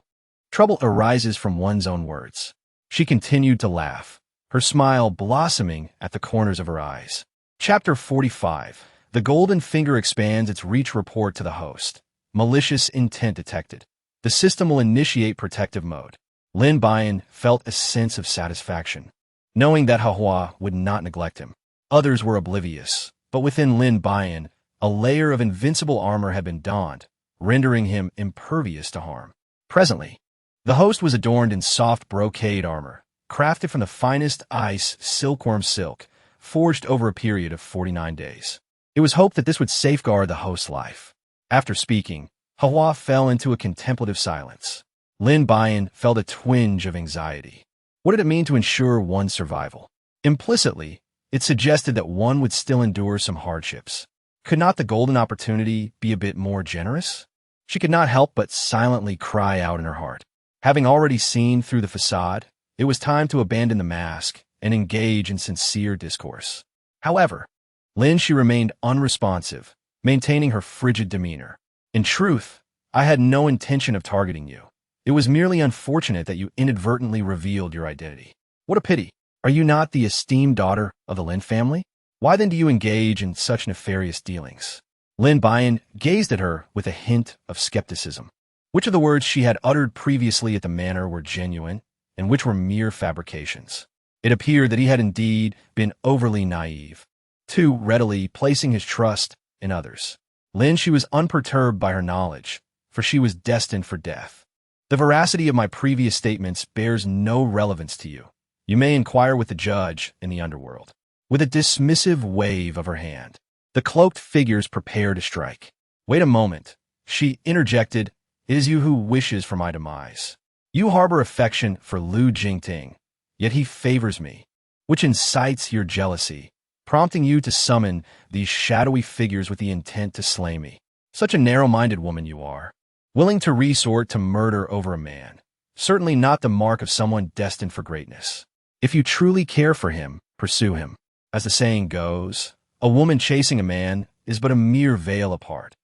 Trouble arises from one's own words. She continued to laugh, her smile blossoming at the corners of her eyes. Chapter 45. The golden finger expands its reach. Report to the host. Malicious intent detected. The system will initiate protective mode. Lin Buyan felt a sense of satisfaction, knowing that Hua would not neglect him. Others were oblivious, but within Lin Buyan, a layer of invincible armor had been donned, rendering him impervious to harm. Presently, the host was adorned in soft brocade armor, crafted from the finest ice silkworm silk, forged over a period of 49 days. It was hoped that this would safeguard the host's life. After speaking, Hua fell into a contemplative silence. Lin Buyan felt a twinge of anxiety. What did it mean to ensure one's survival? Implicitly, it suggested that one would still endure some hardships. Could not the golden opportunity be a bit more generous? She could not help but silently cry out in her heart. Having already seen through the facade, it was time to abandon the mask and engage in sincere discourse. However, Lin Shi remained unresponsive, maintaining her frigid demeanor. In truth, I had no intention of targeting you. It was merely unfortunate that you inadvertently revealed your identity. What a pity. Are you not the esteemed daughter of the Lin family? Why then do you engage in such nefarious dealings? Lin Buyan gazed at her with a hint of skepticism. Which of the words she had uttered previously at the manor were genuine, and which were mere fabrications? It appeared that he had indeed been overly naive, too readily placing his trust in others. Lin Shi was unperturbed by her knowledge, for she was destined for death. The veracity of my previous statements bears no relevance to you. You may inquire with the judge in the underworld. With a dismissive wave of her hand, the cloaked figures prepare to strike. Wait a moment, she interjected. It is you who wishes for my demise. You harbor affection for Lu Jingting, yet he favors me, which incites your jealousy, prompting you to summon these shadowy figures with the intent to slay me. Such a narrow-minded woman you are, willing to resort to murder over a man. Certainly not the mark of someone destined for greatness. If you truly care for him, pursue him. As the saying goes, a woman chasing a man is but a mere veil apart.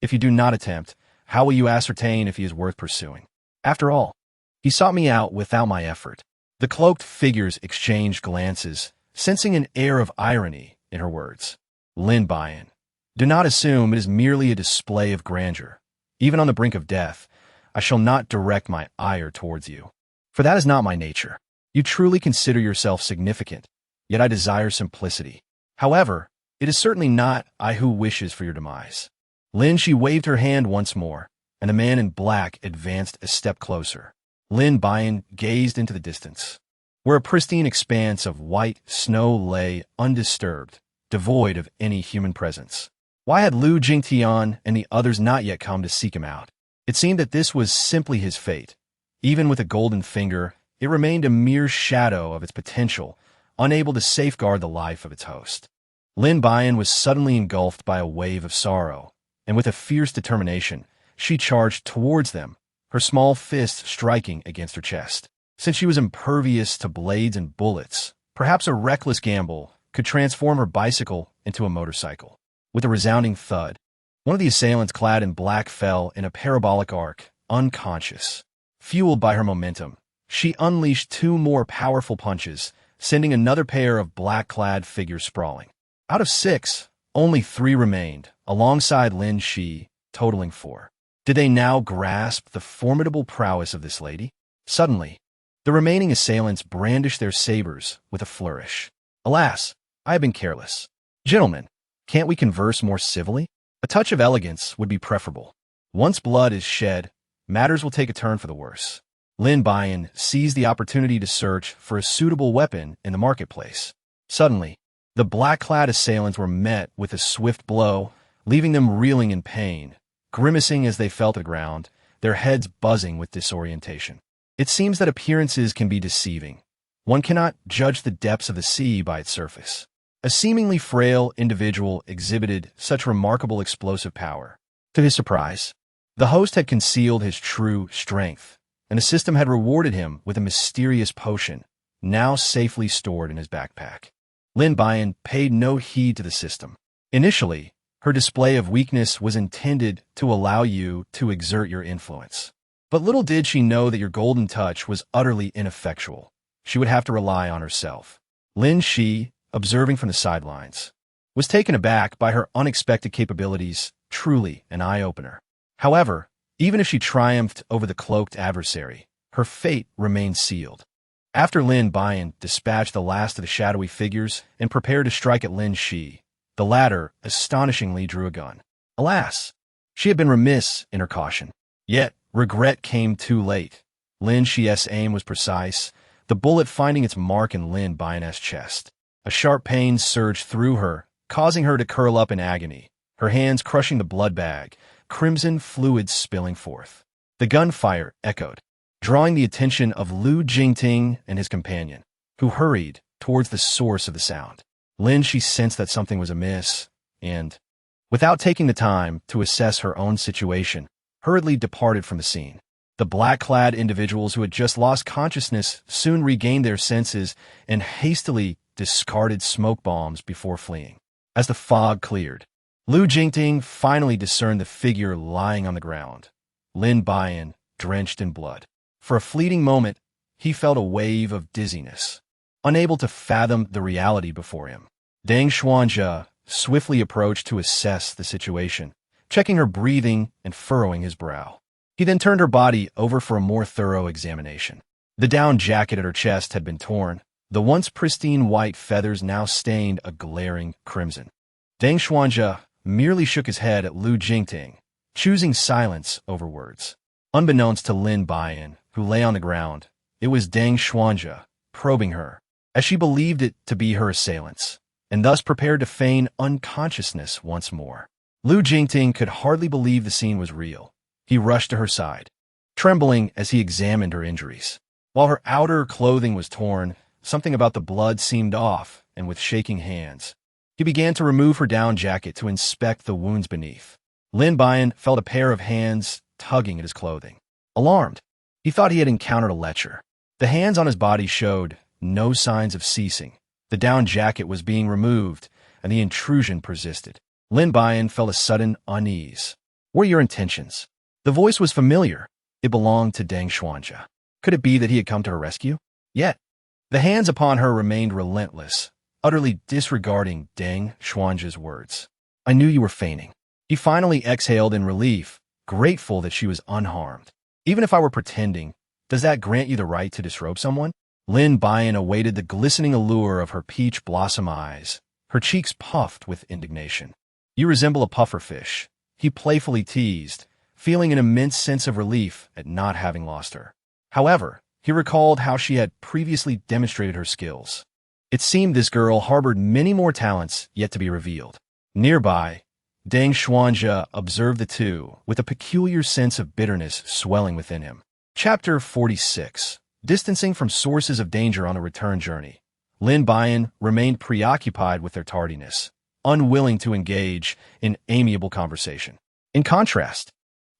If you do not attempt, how will you ascertain if he is worth pursuing? After all, he sought me out without my effort. The cloaked figures exchanged glances, sensing an air of irony in her words. Lin Buyan, do not assume it is merely a display of grandeur. Even on the brink of death, I shall not direct my ire towards you, for that is not my nature. You truly consider yourself significant, yet I desire simplicity. However, it is certainly not I who wishes for your demise. Lin Shi waved her hand once more, and the man in black advanced a step closer. Lin Buyan gazed into the distance, where a pristine expanse of white snow lay undisturbed, devoid of any human presence. Why had Lu Jingtian and the others not yet come to seek him out? It seemed that this was simply his fate. Even with a golden finger, it remained a mere shadow of its potential, unable to safeguard the life of its host. Lin Buyan was suddenly engulfed by a wave of sorrow, and with a fierce determination, she charged towards them, her small fist striking against her chest. Since she was impervious to blades and bullets, perhaps a reckless gamble could transform her bicycle into a motorcycle. With a resounding thud, one of the assailants clad in black fell in a parabolic arc, unconscious. Fueled by her momentum, she unleashed two more powerful punches, sending another pair of black-clad figures sprawling. Out of 6, only 3 remained, alongside Lin Shi, totaling 4. Did they now grasp the formidable prowess of this lady? Suddenly, the remaining assailants brandished their sabers with a flourish. Alas, I have been careless. Gentlemen, can't we converse more civilly? A A touch of elegance would be preferable. Once blood is shed, matters will take a turn for the worse. Lin Buyan seized the opportunity to search for a suitable weapon in the marketplace. Suddenly, the black-clad assailants were met with a swift blow, leaving them reeling in pain, grimacing as they fell to the ground, their heads buzzing with disorientation. It seems that appearances can be deceiving. One cannot judge the depths of the sea by its surface. A seemingly frail individual exhibited such remarkable explosive power. To his surprise, the host had concealed his true strength, and the system had rewarded him with a mysterious potion, now safely stored in his backpack. Lin Buyan paid no heed to the system. Initially, her display of weakness was intended to allow you to exert your influence. But little did she know that your golden touch was utterly ineffectual. She would have to rely on herself. Lin Shi, observing from the sidelines, was taken aback by her unexpected capabilities, truly an eye-opener. However, even if she triumphed over the cloaked adversary, her fate remained sealed. After Lin Buyan dispatched the last of the shadowy figures and prepared to strike at Lin Shi, the latter astonishingly drew a gun. Alas, she had been remiss in her caution. Yet, regret came too late. Lin Shi's aim was precise, the bullet finding its mark in Lin Buyan's chest. A sharp pain surged through her, causing her to curl up in agony, her hands crushing the blood bag, crimson fluids spilling forth. The gunfire echoed, drawing the attention of Lu Jingting and his companion, who hurried towards the source of the sound. Lin Shi sensed that something was amiss, and, without taking the time to assess her own situation, hurriedly departed from the scene. The black-clad individuals who had just lost consciousness soon regained their senses and hastily discarded smoke bombs before fleeing. As the fog cleared, Lu Jingting finally discerned the figure lying on the ground, Lin Buyan, drenched in blood. For a fleeting moment, he felt a wave of dizziness, unable to fathom the reality before him. Deng Xuanzhe swiftly approached to assess the situation, checking her breathing and furrowing his brow. He then turned her body over for a more thorough examination. The down jacket at her chest had been torn, the once pristine white feathers now stained a glaring crimson. Deng Xuanzhe merely shook his head at Lu Jingting, choosing silence over words. Unbeknownst to Lin Buyan, who lay on the ground, it was Deng Xuanzhe probing her, as she believed it to be her assailants, and thus prepared to feign unconsciousness once more. Lu Jingting could hardly believe the scene was real. He rushed to her side, trembling as he examined her injuries. While her outer clothing was torn, something about the blood seemed off, and with shaking hands, he began to remove her down jacket to inspect the wounds beneath. Lin Buyan felt a pair of hands tugging at his clothing. Alarmed, he thought he had encountered a lecher. The hands on his body showed no signs of ceasing. The down jacket was being removed, and the intrusion persisted. Lin Buyan felt a sudden unease. What are your intentions? The voice was familiar. It belonged to Deng Xuanzhe. Could it be that he had come to her rescue? Yet, the hands upon her remained relentless, utterly disregarding Deng Xuanzhe's words. I knew you were feigning. He finally exhaled in relief, grateful that she was unharmed. Even if I were pretending, does that grant you the right to disrobe someone? Lin Buyan awaited the glistening allure of her peach blossom eyes, her cheeks puffed with indignation. You resemble a pufferfish, he playfully teased, feeling an immense sense of relief at not having lost her. However, he recalled how she had previously demonstrated her skills. It seemed this girl harbored many more talents yet to be revealed. Nearby, Deng Xuanzhe observed the two with a peculiar sense of bitterness swelling within him. Chapter 46. Distancing from sources of danger on a return journey. Lin Buyan remained preoccupied with their tardiness, unwilling to engage in amiable conversation. In contrast,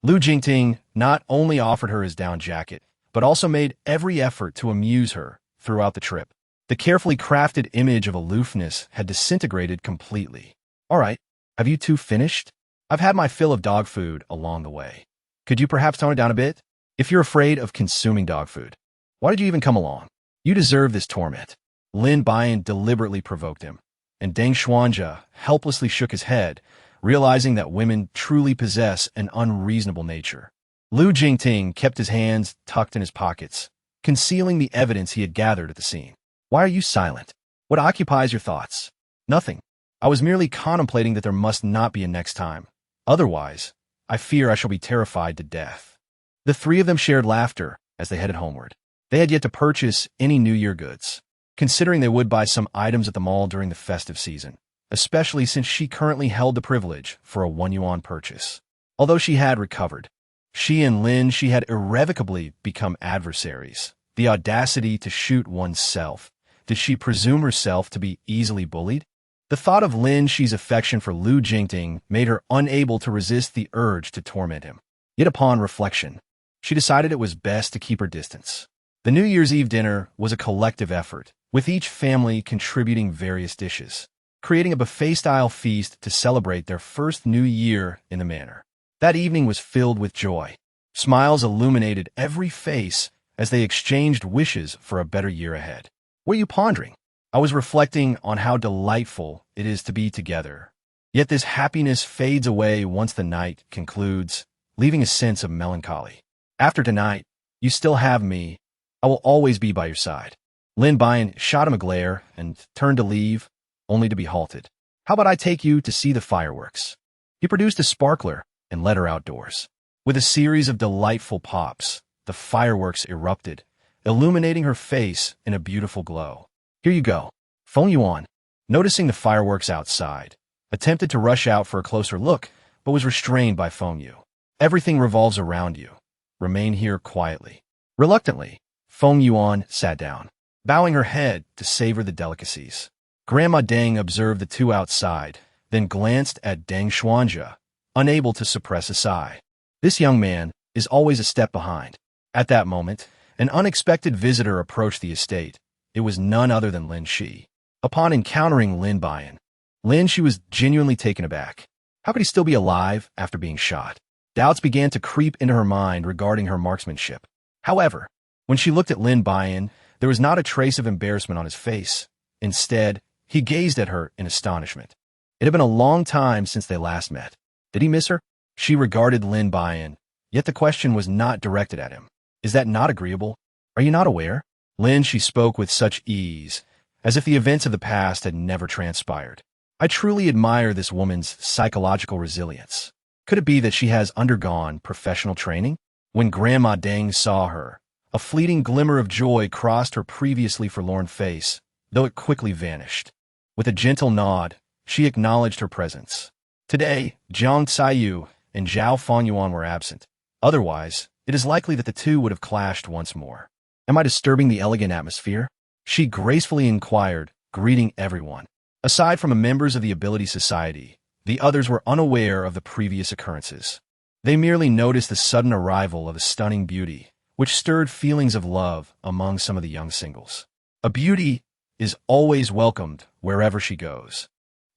Lu Jingting not only offered her his down jacket, but also made every effort to amuse her throughout the trip. The carefully crafted image of aloofness had disintegrated completely. All right, have you two finished? I've had my fill of dog food along the way. Could you perhaps tone it down a bit? If you're afraid of consuming dog food, why did you even come along? You deserve this torment. Lin Buyan deliberately provoked him, and Deng Xuanzhe helplessly shook his head, realizing that women truly possess an unreasonable nature. Lu Jingting kept his hands tucked in his pockets, concealing the evidence he had gathered at the scene. Why are you silent? What occupies your thoughts? Nothing. I was merely contemplating that there must not be a next time. Otherwise, I fear I shall be terrified to death." The three of them shared laughter as they headed homeward. They had yet to purchase any New Year goods, considering they would buy some items at the mall during the festive season, especially since she currently held the privilege for a 1 yuan purchase. Although she had recovered, she had irrevocably become adversaries. The audacity to shoot oneself. Did she presume herself to be easily bullied? The thought of Lin Shi's affection for Lu Jingting made her unable to resist the urge to torment him. Yet upon reflection, she decided it was best to keep her distance. The New Year's Eve dinner was a collective effort, with each family contributing various dishes, creating a buffet-style feast to celebrate their first new year in the manor. That evening was filled with joy. Smiles illuminated every face as they exchanged wishes for a better year ahead. "What are you pondering?" "I was reflecting on how delightful it is to be together. Yet this happiness fades away once the night concludes, leaving a sense of melancholy. After tonight, you still have me. I will always be by your side." Lin Buyan shot him a glare and turned to leave, only to be halted. "How about I take you to see the fireworks?" He produced a sparkler and led her outdoors. With a series of delightful pops, the fireworks erupted, illuminating her face in a beautiful glow. "Here you go." Feng Yuan, noticing the fireworks outside, attempted to rush out for a closer look, but was restrained by Feng Yu. "Everything revolves around you. Remain here quietly." Reluctantly, Feng Yuan sat down, bowing her head to savor the delicacies. Grandma Deng observed the two outside, then glanced at Deng Xuanja, unable to suppress a sigh. This young man is always a step behind. At that moment, an unexpected visitor approached the estate. It was none other than Lin Shi. Upon encountering Lin Buyan, Lin Shi was genuinely taken aback. How could he still be alive after being shot? Doubts began to creep into her mind regarding her marksmanship. However, when she looked at Lin Buyan, there was not a trace of embarrassment on his face. Instead, he gazed at her in astonishment. It had been a long time since they last met. Did he miss her? She regarded Lin Buyan, yet the question was not directed at him. "Is that not agreeable? Are you not aware?" Lin Shi spoke with such ease, as if the events of the past had never transpired. "I truly admire this woman's psychological resilience. Could it be that she has undergone professional training?" When Grandma Deng saw her, a fleeting glimmer of joy crossed her previously forlorn face, though it quickly vanished. With a gentle nod, she acknowledged her presence. Today, Jiang Caiyu and Zhao Fengyuan were absent. Otherwise, it is likely that the two would have clashed once more. "Am I disturbing the elegant atmosphere?" she gracefully inquired, greeting everyone. Aside from the members of the Ability Society, the others were unaware of the previous occurrences. They merely noticed the sudden arrival of a stunning beauty, which stirred feelings of love among some of the young singles. A beauty is always welcomed wherever she goes,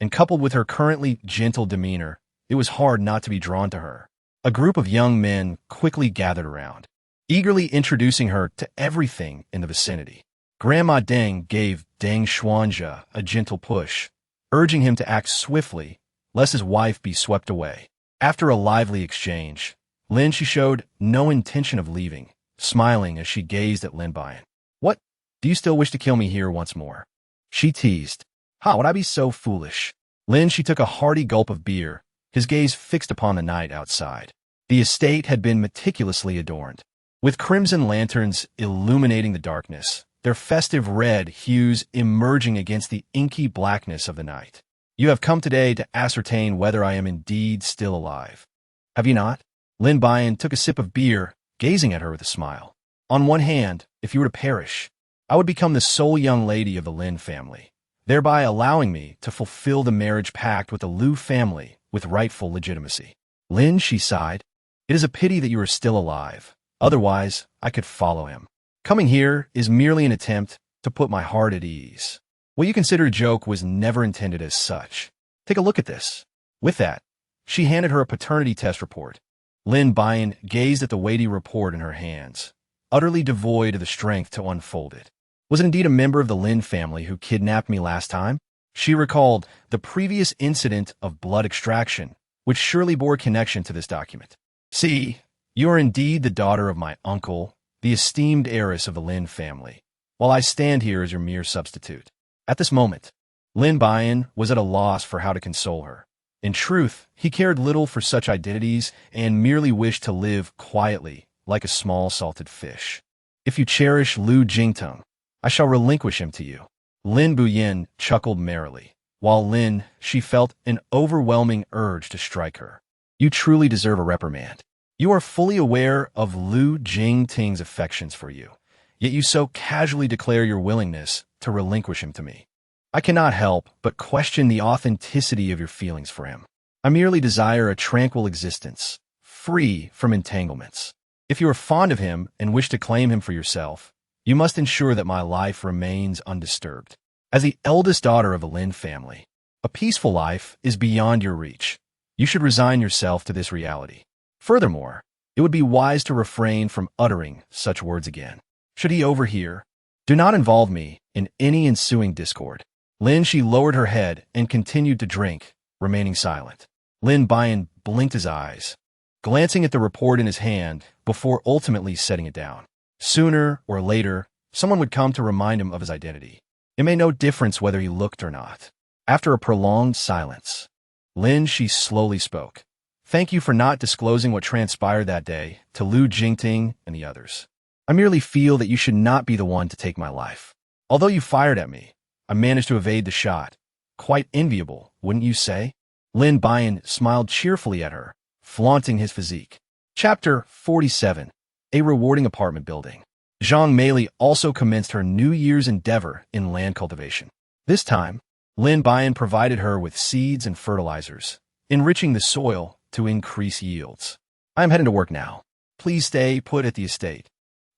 and coupled with her currently gentle demeanor, it was hard not to be drawn to her. A group of young men quickly gathered around, eagerly introducing her to everything in the vicinity. Grandma Deng gave Deng Xuanja a gentle push, urging him to act swiftly, lest his wife be swept away. After a lively exchange, Lin Shi showed no intention of leaving, smiling as she gazed at Lin Buyan. "What? Do you still wish to kill me here once more?" she teased. "How would I be so foolish?" Lin Shi took a hearty gulp of beer, his gaze fixed upon the night outside. The estate had been meticulously adorned, with crimson lanterns illuminating the darkness, their festive red hues emerging against the inky blackness of the night. "You have come today to ascertain whether I am indeed still alive, have you not?" Lin Buyan took a sip of beer, gazing at her with a smile. "On one hand, if you were to perish, I would become the sole young lady of the Lin family, thereby allowing me to fulfill the marriage pact with the Lu family with rightful legitimacy." Lin, she sighed. "It is a pity that you are still alive. Otherwise, I could follow him. Coming here is merely an attempt to put my heart at ease. What you consider a joke was never intended as such. Take a look at this." With that, she handed her a paternity test report. Lin Buyan gazed at the weighty report in her hands, utterly devoid of the strength to unfold it. Was it indeed a member of the Lin family who kidnapped me last time? She recalled the previous incident of blood extraction, which surely bore connection to this document. "See, you are indeed the daughter of my uncle, the esteemed heiress of the Lin family, while I stand here as your mere substitute." At this moment, Lin Buyan was at a loss for how to console her. In truth, he cared little for such identities and merely wished to live quietly, like a small salted fish. If you cherish Lu Jingteng, I shall relinquish him to you. Lin Buyan chuckled merrily, while Lin, she felt an overwhelming urge to strike her. You truly deserve a reprimand. You are fully aware of Lu Jingteng's affections for you, yet you so casually declare your willingness to relinquish him to me. I cannot help but question the authenticity of your feelings for him. I merely desire a tranquil existence, free from entanglements. If you are fond of him and wish to claim him for yourself, you must ensure that my life remains undisturbed. As the eldest daughter of a Lin family, a peaceful life is beyond your reach. You should resign yourself to this reality. Furthermore, it would be wise to refrain from uttering such words again. Should he overhear, do not involve me in any ensuing discord. Lin, she lowered her head and continued to drink, remaining silent. Lin Buyan blinked his eyes, glancing at the report in his hand before ultimately setting it down. Sooner or later, someone would come to remind him of his identity. It made no difference whether he looked or not. After a prolonged silence, Lin, she slowly spoke. Thank you for not disclosing what transpired that day to Lu Jingteng and the others. I merely feel that you should not be the one to take my life. Although you fired at me, I managed to evade the shot. Quite enviable, wouldn't you say? Lin Buyan smiled cheerfully at her, flaunting his physique. Chapter 47. A rewarding apartment building. Zhang Meili also commenced her New Year's endeavor in land cultivation. This time, Lin Buyan provided her with seeds and fertilizers, enriching the soil to increase yields. I am heading to work now. Please stay put at the estate.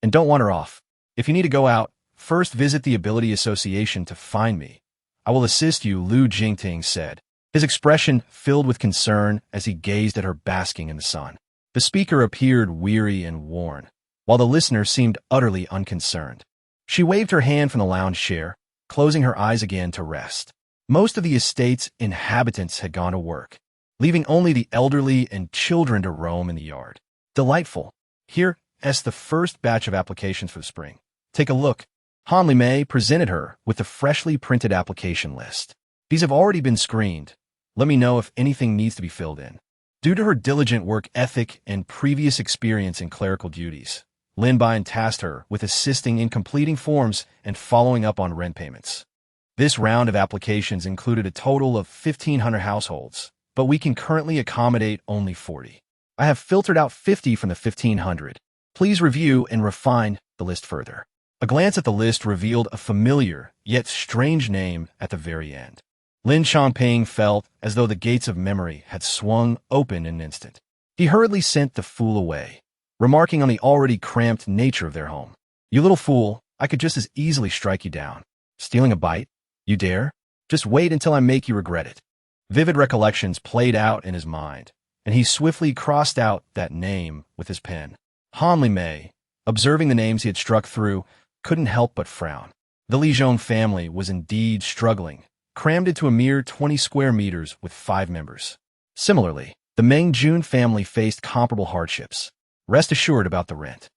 And don't wander off. If you need to go out, first visit the Ability Association to find me. I will assist you, Lu Jingteng said, his expression filled with concern as he gazed at her basking in the sun. The speaker appeared weary and worn, while the listener seemed utterly unconcerned. She waved her hand from the lounge chair, closing her eyes again to rest. Most of the estate's inhabitants had gone to work, leaving only the elderly and children to roam in the yard. Delightful. Here's the first batch of applications for the spring. Take a look. Han Limei presented her with the freshly printed application list. These have already been screened. Let me know if anything needs to be filled in. Due to her diligent work ethic and previous experience in clerical duties, Lin Buyan tasked her with assisting in completing forms and following up on rent payments. This round of applications included a total of 1,500 households, but we can currently accommodate only 40. I have filtered out 50 from the 1,500. Please review and refine the list further. A glance at the list revealed a familiar, yet strange name at the very end. Lin Chongping felt as though the gates of memory had swung open in an instant. He hurriedly sent the fool away, remarking on the already cramped nature of their home. You little fool, I could just as easily strike you down. Stealing a bite? You dare? Just wait until I make you regret it. Vivid recollections played out in his mind, and he swiftly crossed out that name with his pen. Han Limei, observing the names he had struck through, couldn't help but frown. The Lijiang family was indeed struggling, crammed into a mere 20 square meters with 5 members. Similarly, the Meng Jun family faced comparable hardships. Rest assured about the rent.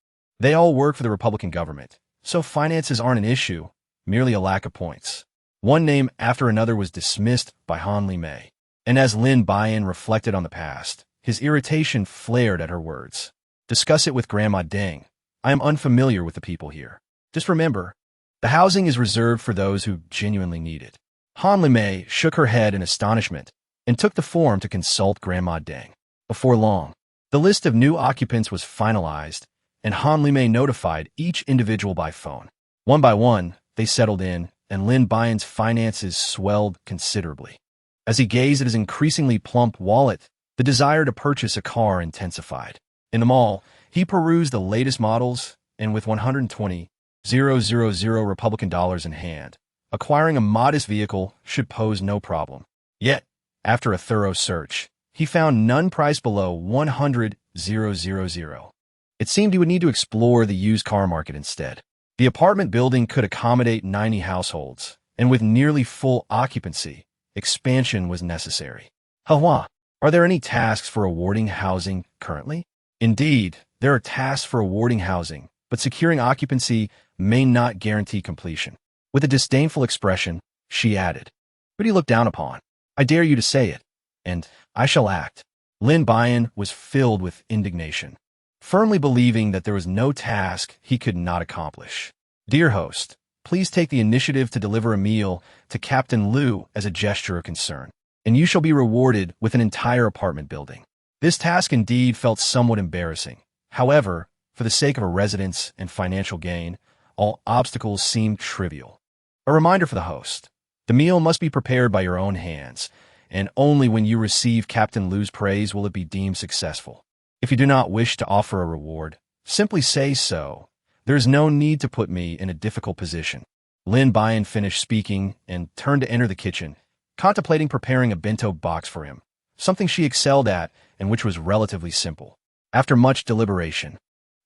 They all work for the Republican government, so finances aren't an issue, merely a lack of points. One name after another was dismissed by Han Limei, and as Lin Buyan reflected on the past, his irritation flared at her words. Discuss it with Grandma Deng. I am unfamiliar with the people here. Just remember, the housing is reserved for those who genuinely need it. Han Limei shook her head in astonishment and took the form to consult Grandma Deng. Before long, the list of new occupants was finalized, and Han Limei notified each individual by phone. One by one, they settled in, and Lin Buyan's finances swelled considerably. As he gazed at his increasingly plump wallet, the desire to purchase a car intensified. In the mall, he perused the latest models, and with 120,000 Republican dollars in hand, acquiring a modest vehicle should pose no problem. Yet, after a thorough search, he found none priced below 100,000. It seemed he would need to explore the used car market instead. The apartment building could accommodate 90 households, and with nearly full occupancy, expansion was necessary. Hua, are there any tasks for awarding housing currently? Indeed, there are tasks for awarding housing, but securing occupancy may not guarantee completion. With a disdainful expression, she added, Who do you look down upon? I dare you to say it. and I shall act. Lin Buyan was filled with indignation, firmly believing that there was no task he could not accomplish. Dear host, please take the initiative to deliver a meal to Captain Liu as a gesture of concern, and you shall be rewarded with an entire apartment building. This task indeed felt somewhat embarrassing. However, for the sake of a residence and financial gain, all obstacles seemed trivial. A reminder for the host. The meal must be prepared by your own hands, and only when you receive Captain Liu's praise will it be deemed successful. If you do not wish to offer a reward, simply say so. There is no need to put me in a difficult position. Lin Buyan finished speaking and turned to enter the kitchen, contemplating preparing a bento box for him, something she excelled at and which was relatively simple. After much deliberation,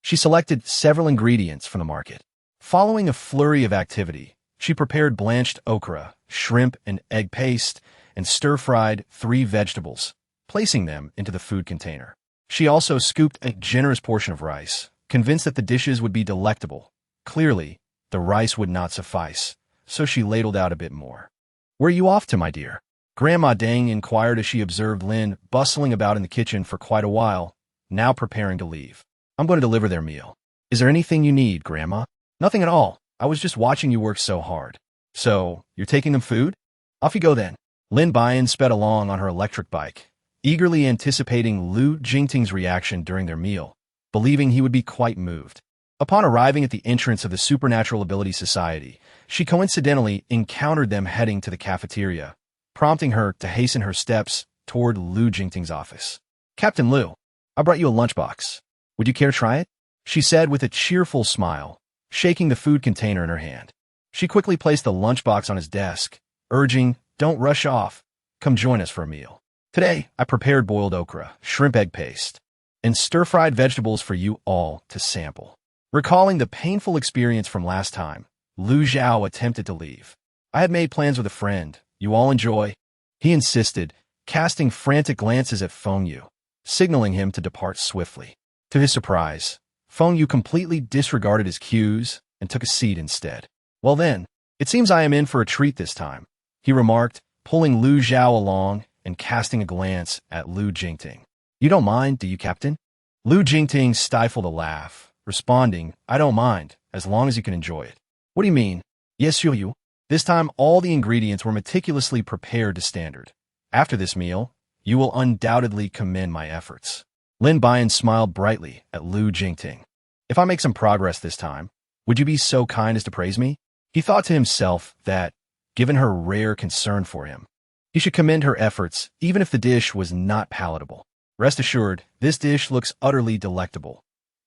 she selected several ingredients from the market. Following a flurry of activity, she prepared blanched okra, shrimp and egg paste, and stir-fried 3 vegetables, placing them into the food container. She also scooped a generous portion of rice, convinced that the dishes would be delectable. Clearly, the rice would not suffice, so she ladled out a bit more. "Where are you off to, my dear?" Grandma Deng inquired as she observed Lin bustling about in the kitchen for quite a while, now preparing to leave. "I'm going to deliver their meal." "Is there anything you need, Grandma?" "Nothing at all. I was just watching you work so hard." "So, you're taking them food? Off you go then." Lin Buyan sped along on her electric bike, eagerly anticipating Liu Jingting's reaction during their meal, believing he would be quite moved. Upon arriving at the entrance of the Supernatural Ability Society, she coincidentally encountered them heading to the cafeteria, prompting her to hasten her steps toward Liu Jingting's office. "Captain Liu, I brought you a lunchbox. Would you care to try it?" she said with a cheerful smile, shaking the food container in her hand. She quickly placed the lunchbox on his desk, urging, "Don't rush off. Come join us for a meal. Today, I prepared boiled okra, shrimp egg paste, and stir-fried vegetables for you all to sample." Recalling the painful experience from last time, Liu Zhao attempted to leave. "I had made plans with a friend. You all enjoy?" he insisted, casting frantic glances at Feng Yu, signaling him to depart swiftly. To his surprise, Feng Yu completely disregarded his cues and took a seat instead. "Well then, it seems I am in for a treat this time," he remarked, pulling Liu Zhao along and casting a glance at Liu Jingting. "You don't mind, do you, Captain?" Liu Jingting stifled a laugh, responding, "I don't mind, as long as you can enjoy it." "What do you mean?" "Yes, you." This time all the ingredients were meticulously prepared to standard. "After this meal, you will undoubtedly commend my efforts." Lin Buyan smiled brightly at Liu Jingting. "If I make some progress this time, would you be so kind as to praise me?" He thought to himself that, given her rare concern for him, he should commend her efforts even if the dish was not palatable. Rest assured, this dish looks utterly delectable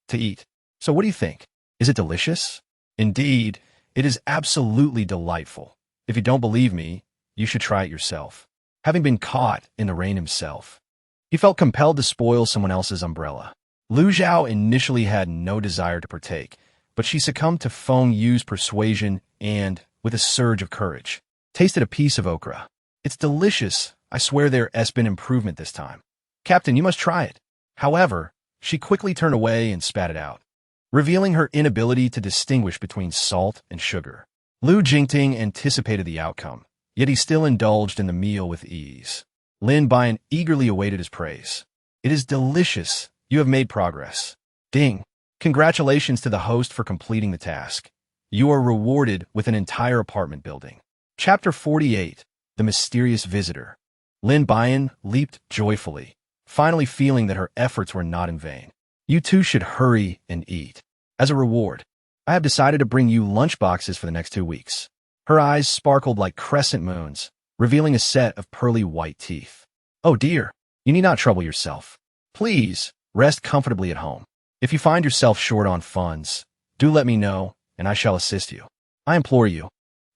to eat. So what do you think? Is it delicious? Indeed, it is absolutely delightful. If you don't believe me, you should try it yourself. Having been caught in the rain himself, he felt compelled to spoil someone else's umbrella. Liu Zhao initially had no desire to partake, but she succumbed to Feng Yu's persuasion and, with a surge of courage, tasted a piece of okra. "It's delicious. I swear there has been improvement this time. Captain, you must try it." However, she quickly turned away and spat it out, revealing her inability to distinguish between salt and sugar. Liu Jingting anticipated the outcome, yet he still indulged in the meal with ease. Lin Buyan eagerly awaited his praise. "It is delicious. You have made progress." "Ding. Congratulations to the host for completing the task. You are rewarded with an entire apartment building." Chapter 48. The Mysterious Visitor. Lin Buyan leaped joyfully, finally feeling that her efforts were not in vain. "You two should hurry and eat. As a reward, I have decided to bring you lunchboxes for the next 2 weeks." Her eyes sparkled like crescent moons, revealing a set of pearly white teeth. "Oh dear, you need not trouble yourself. Please, rest comfortably at home. If you find yourself short on funds, do let me know, and I shall assist you. I implore you,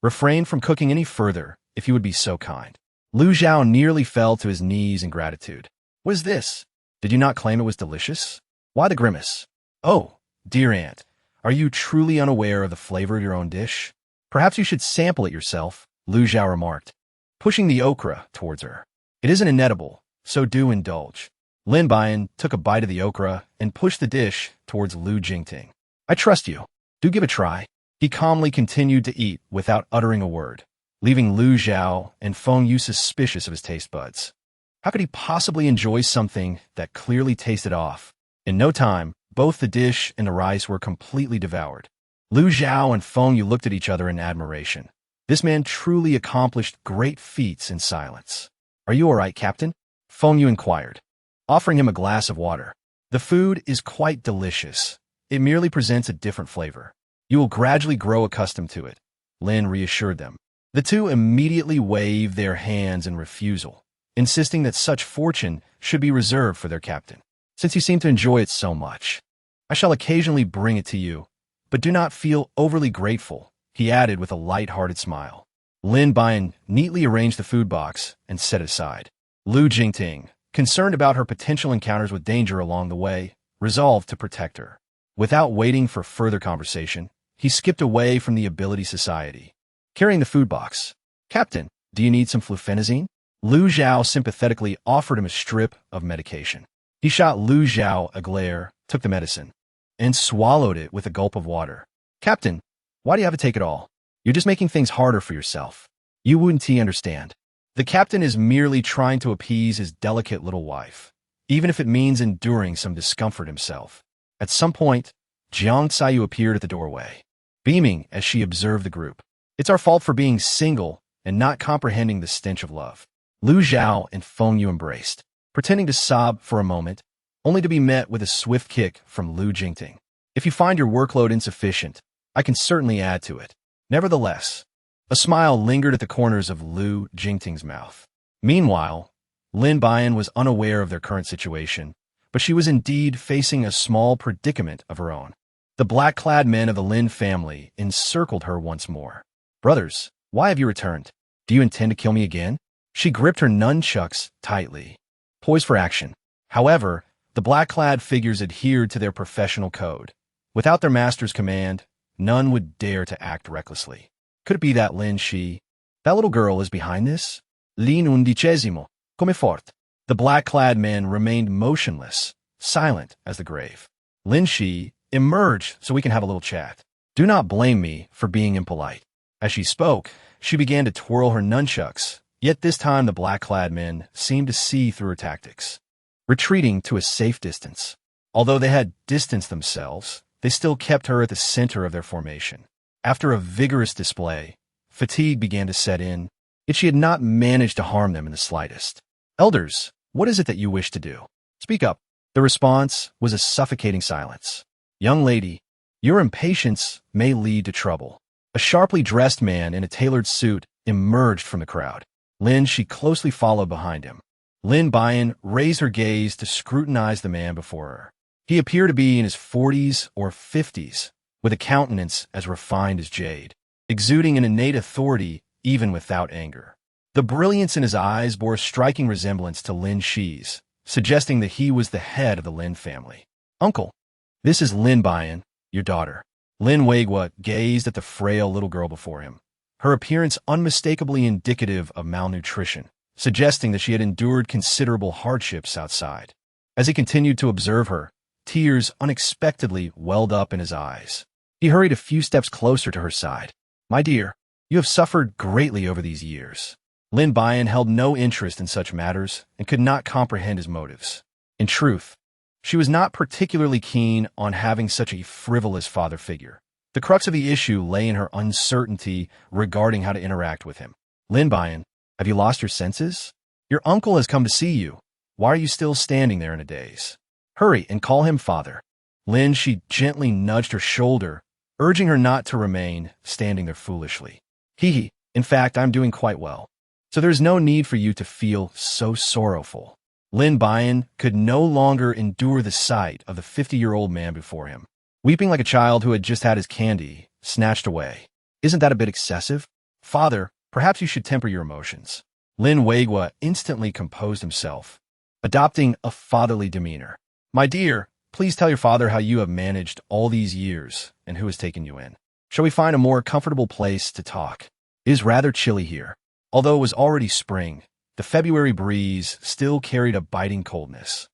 refrain from cooking any further, if you would be so kind." Liu Zhao nearly fell to his knees in gratitude. "What is this? Did you not claim it was delicious? Why the grimace?" "Oh, dear aunt, are you truly unaware of the flavor of your own dish? Perhaps you should sample it yourself," Liu Zhao remarked, pushing the okra towards her. "It isn't inedible, so do indulge." Lin Buyan took a bite of the okra and pushed the dish towards Liu Jingting. "I trust you. Do give it a try." He calmly continued to eat without uttering a word, leaving Liu Zhao and Feng Yu suspicious of his taste buds. How could he possibly enjoy something that clearly tasted off? In no time, both the dish and the rice were completely devoured. Lu Zhao and Feng Yu looked at each other in admiration. This man truly accomplished great feats in silence. "Are you all right, Captain?" Feng Yu inquired, offering him a glass of water. "The food is quite delicious. It merely presents a different flavor. You will gradually grow accustomed to it," Lin reassured them. The two immediately waved their hands in refusal, insisting that such fortune should be reserved for their captain. "Since you seem to enjoy it so much, I shall occasionally bring it to you, but do not feel overly grateful," he added with a light-hearted smile. Lin Buyan neatly arranged the food box and set it aside. Lu Jingting, concerned about her potential encounters with danger along the way, resolved to protect her. Without waiting for further conversation, he skipped away from the Ability Society. Carrying the food box, "Captain, do you need some flufenazine?" Lu Zhao sympathetically offered him a strip of medication. He shot Lu Zhao a glare, took the medicine, and swallowed it with a gulp of water. "Captain, why do you have to take it all? You're just making things harder for yourself. You wouldn't understand." The captain is merely trying to appease his delicate little wife, even if it means enduring some discomfort himself. At some point, Jiang Xiyu appeared at the doorway, beaming as she observed the group. "It's our fault for being single and not comprehending the stench of love." Lu Zhao and Feng Yu embraced, pretending to sob for a moment, only to be met with a swift kick from Lu Jingting. "If you find your workload insufficient, I can certainly add to it." Nevertheless, a smile lingered at the corners of Lu Jingting's mouth. Meanwhile, Lin Buyan was unaware of their current situation, but she was indeed facing a small predicament of her own. The black-clad men of the Lin family encircled her once more. "Brothers, why have you returned? Do you intend to kill me again?" She gripped her nunchucks tightly, poised for action. However, the black-clad figures adhered to their professional code. Without their master's command, none would dare to act recklessly. Could it be that Lin Shi, that little girl, is behind this? L'undicesimo, come forte. The black-clad men remained motionless, silent as the grave. Lin Shi, emerge so we can have a little chat. Do not blame me for being impolite. As she spoke, she began to twirl her nunchucks, yet this time the black-clad men seemed to see through her tactics, retreating to a safe distance. Although they had distanced themselves, they still kept her at the center of their formation. After a vigorous display, fatigue began to set in, yet she had not managed to harm them in the slightest. "Elders, what is it that you wish to do? Speak up." The response was a suffocating silence. "Young lady, your impatience may lead to trouble." A sharply dressed man in a tailored suit emerged from the crowd. Lin Shi closely followed behind him. Lin Buyan raised her gaze to scrutinize the man before her. He appeared to be in his 40s or 50s, with a countenance as refined as jade, exuding an innate authority even without anger. The brilliance in his eyes bore a striking resemblance to Lin Shi's, suggesting that he was the head of the Lin family. "Uncle, this is Lin Buyan, your daughter." Lin Weigua gazed at the frail little girl before him, her appearance unmistakably indicative of malnutrition, suggesting that she had endured considerable hardships outside. As he continued to observe her, tears unexpectedly welled up in his eyes. He hurried a few steps closer to her side. "My dear, you have suffered greatly over these years." Lin Buyan held no interest in such matters and could not comprehend his motives. In truth, she was not particularly keen on having such a frivolous father figure. The crux of the issue lay in her uncertainty regarding how to interact with him. "Lin Buyan, have you lost your senses? Your uncle has come to see you. Why are you still standing there in a daze? Hurry and call him father." Lin Shi gently nudged her shoulder, urging her not to remain standing there foolishly. "Hee, in fact, I'm doing quite well, so there's no need for you to feel so sorrowful." Lin Buyan could no longer endure the sight of the 50-year-old man before him, weeping like a child who had just had his candy snatched away. "Isn't that a bit excessive? Father, perhaps you should temper your emotions." Lin Weigua instantly composed himself, adopting a fatherly demeanor. "My dear, please tell your father how you have managed all these years and who has taken you in. Shall we find a more comfortable place to talk? It is rather chilly here." Although it was already spring, the February breeze still carried a biting coldness,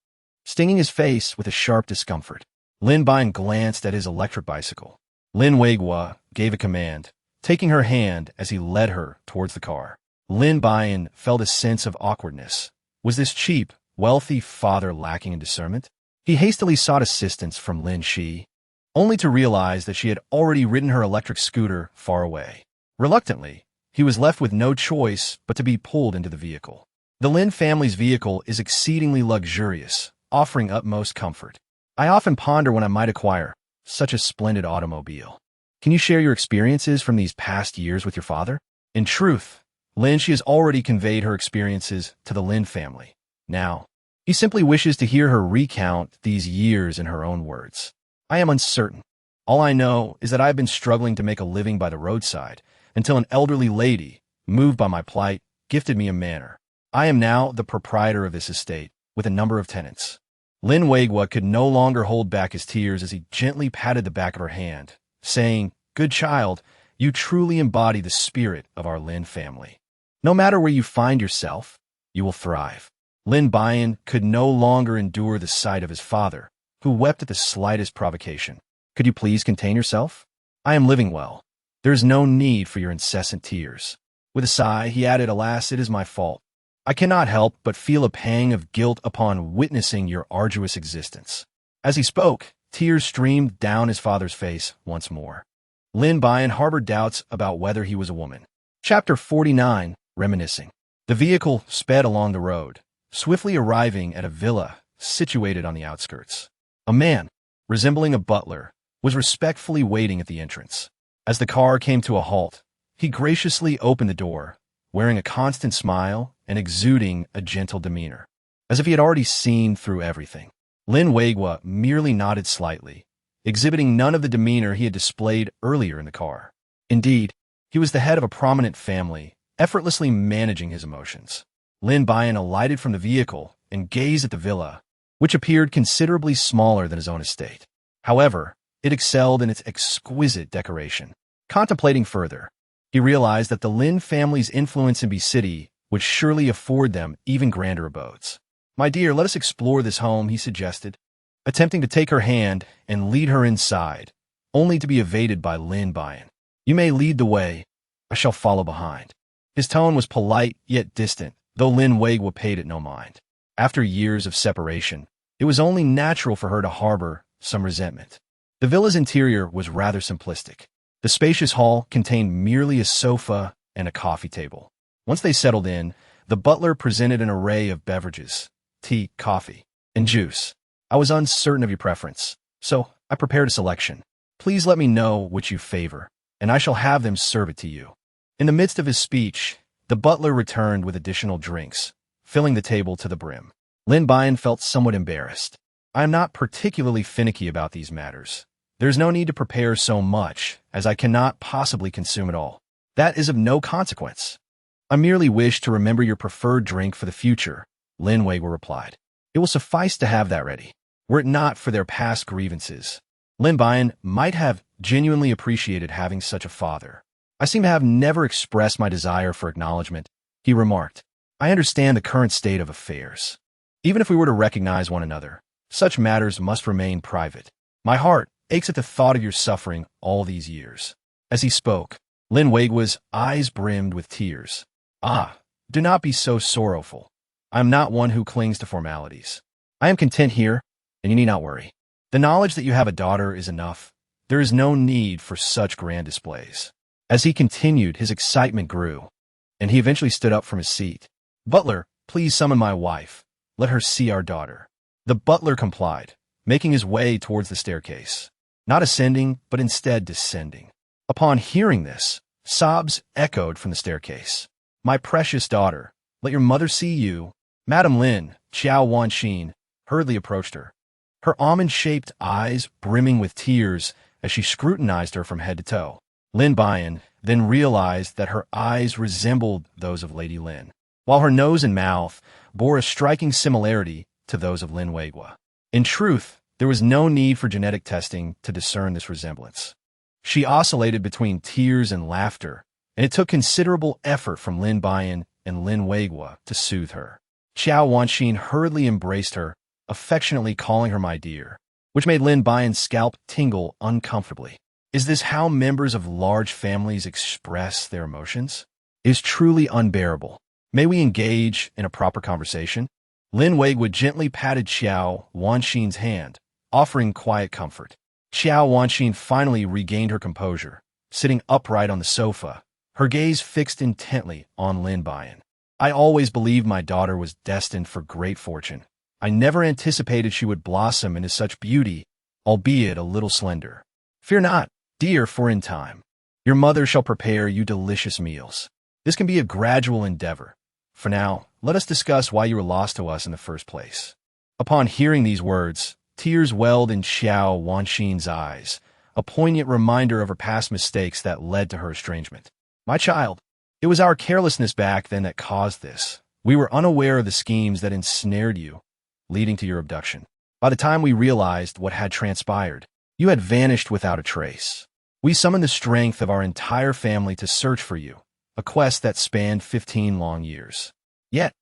stinging his face with a sharp discomfort. Lin Buyan glanced at his electric bicycle. Lin Weigua gave a command, taking her hand as he led her towards the car. Lin Buyan felt a sense of awkwardness, Was this cheap, wealthy father lacking in discernment? He hastily sought assistance from Lin Shi, only to realize that she had already ridden her electric scooter far away. Reluctantly, he was left with no choice but to be pulled into the vehicle. The Lin family's vehicle is exceedingly luxurious, offering utmost comfort. I often ponder when I might acquire such a splendid automobile. Can you share your experiences from these past years with your father? In truth, Lin Shi has already conveyed her experiences to the Lin family. Now, he simply wishes to hear her recount these years in her own words. I am uncertain. All I know is that I have been struggling to make a living by the roadside until an elderly lady, moved by my plight, gifted me a manor. I am now the proprietor of this estate, with a number of tenants. Lin Weigwa could no longer hold back his tears as he gently patted the back of her hand, saying, "Good child, you truly embody the spirit of our Lin family. No matter where you find yourself, you will thrive." Lin Buyan could no longer endure the sight of his father, who wept at the slightest provocation. "Could you please contain yourself? I am living well. There is no need for your incessant tears." With a sigh, he added, "Alas, it is my fault. I cannot help but feel a pang of guilt upon witnessing your arduous existence." As he spoke, tears streamed down his father's face once more. Lin Buyan harbored doubts about whether he was a woman. Chapter 49, Reminiscing. The vehicle sped along the road, swiftly arriving at a villa situated on the outskirts. A man, resembling a butler, was respectfully waiting at the entrance. As the car came to a halt, he graciously opened the door, wearing a constant smile and exuding a gentle demeanor, as if he had already seen through everything. Lin Weigwa merely nodded slightly, exhibiting none of the demeanor he had displayed earlier in the car. Indeed, he was the head of a prominent family, effortlessly managing his emotions. Lin Buyan alighted from the vehicle and gazed at the villa, which appeared considerably smaller than his own estate. However, it excelled in its exquisite decoration. Contemplating further, he realized that the Lin family's influence in B City would surely afford them even grander abodes. "My dear, let us explore this home," he suggested, attempting to take her hand and lead her inside, only to be evaded by Lin Buyan. "You may lead the way. I shall follow behind." His tone was polite yet distant, though Lin Weigwa paid it no mind. After years of separation, it was only natural for her to harbor some resentment. The villa's interior was rather simplistic. The spacious hall contained merely a sofa and a coffee table. Once they settled in, the butler presented an array of beverages, tea, coffee, and juice. "I was uncertain of your preference, so I prepared a selection. Please let me know which you favor, and I shall have them serve it to you." In the midst of his speech, the butler returned with additional drinks, filling the table to the brim. Lin Buyan felt somewhat embarrassed. "I am not particularly finicky about these matters. There's no need to prepare so much, as I cannot possibly consume it all. That is of no consequence. I merely wish to remember your preferred drink for the future," Lin Weigwa replied. "It will suffice to have that ready. Were it not for their past grievances, Lin Buyan might have genuinely appreciated having such a father. I seem to have never expressed my desire for acknowledgement," he remarked. "I understand the current state of affairs. Even if we were to recognize one another, such matters must remain private. My heart aches at the thought of your suffering all these years." As he spoke, Lin Weigwa's eyes brimmed with tears. "Ah, do not be so sorrowful. I am not one who clings to formalities. I am content here, and you need not worry. The knowledge that you have a daughter is enough. There is no need for such grand displays." As he continued, his excitement grew, and he eventually stood up from his seat. "Butler, please summon my wife. Let her see our daughter." The butler complied, making his way towards the staircase, not ascending, but instead descending. Upon hearing this, sobs echoed from the staircase. "My precious daughter, let your mother see you." Madame Lin, Xiao Wanxin, hurriedly approached her, her almond-shaped eyes brimming with tears as she scrutinized her from head to toe. Lin Buyan then realized that her eyes resembled those of Lady Lin, while her nose and mouth bore a striking similarity to those of Lin Weigwa. In truth, there was no need for genetic testing to discern this resemblance. She oscillated between tears and laughter, and it took considerable effort from Lin Buyan and Lin Weigwa to soothe her. Xiao Wanxin hurriedly embraced her, affectionately calling her "my dear," which made Lin Buyan's scalp tingle uncomfortably. Is this how members of large families express their emotions? It is truly unbearable. May we engage in a proper conversation? Lin Weigwa gently patted Xiao Wanxin's hand, offering quiet comfort. Xiao Wanxin finally regained her composure, sitting upright on the sofa, her gaze fixed intently on Lin Buyan. I always believed my daughter was destined for great fortune. I never anticipated she would blossom into such beauty, albeit a little slender. Fear not, dear, for in time, your mother shall prepare you delicious meals. This can be a gradual endeavor. For now, let us discuss why you were lost to us in the first place. Upon hearing these words, tears welled in Xiao Wanxin's eyes, a poignant reminder of her past mistakes that led to her estrangement. My child, it was our carelessness back then that caused this. We were unaware of the schemes that ensnared you, leading to your abduction. By the time we realized what had transpired, you had vanished without a trace. We summoned the strength of our entire family to search for you, a quest that spanned 15 long years. Yet,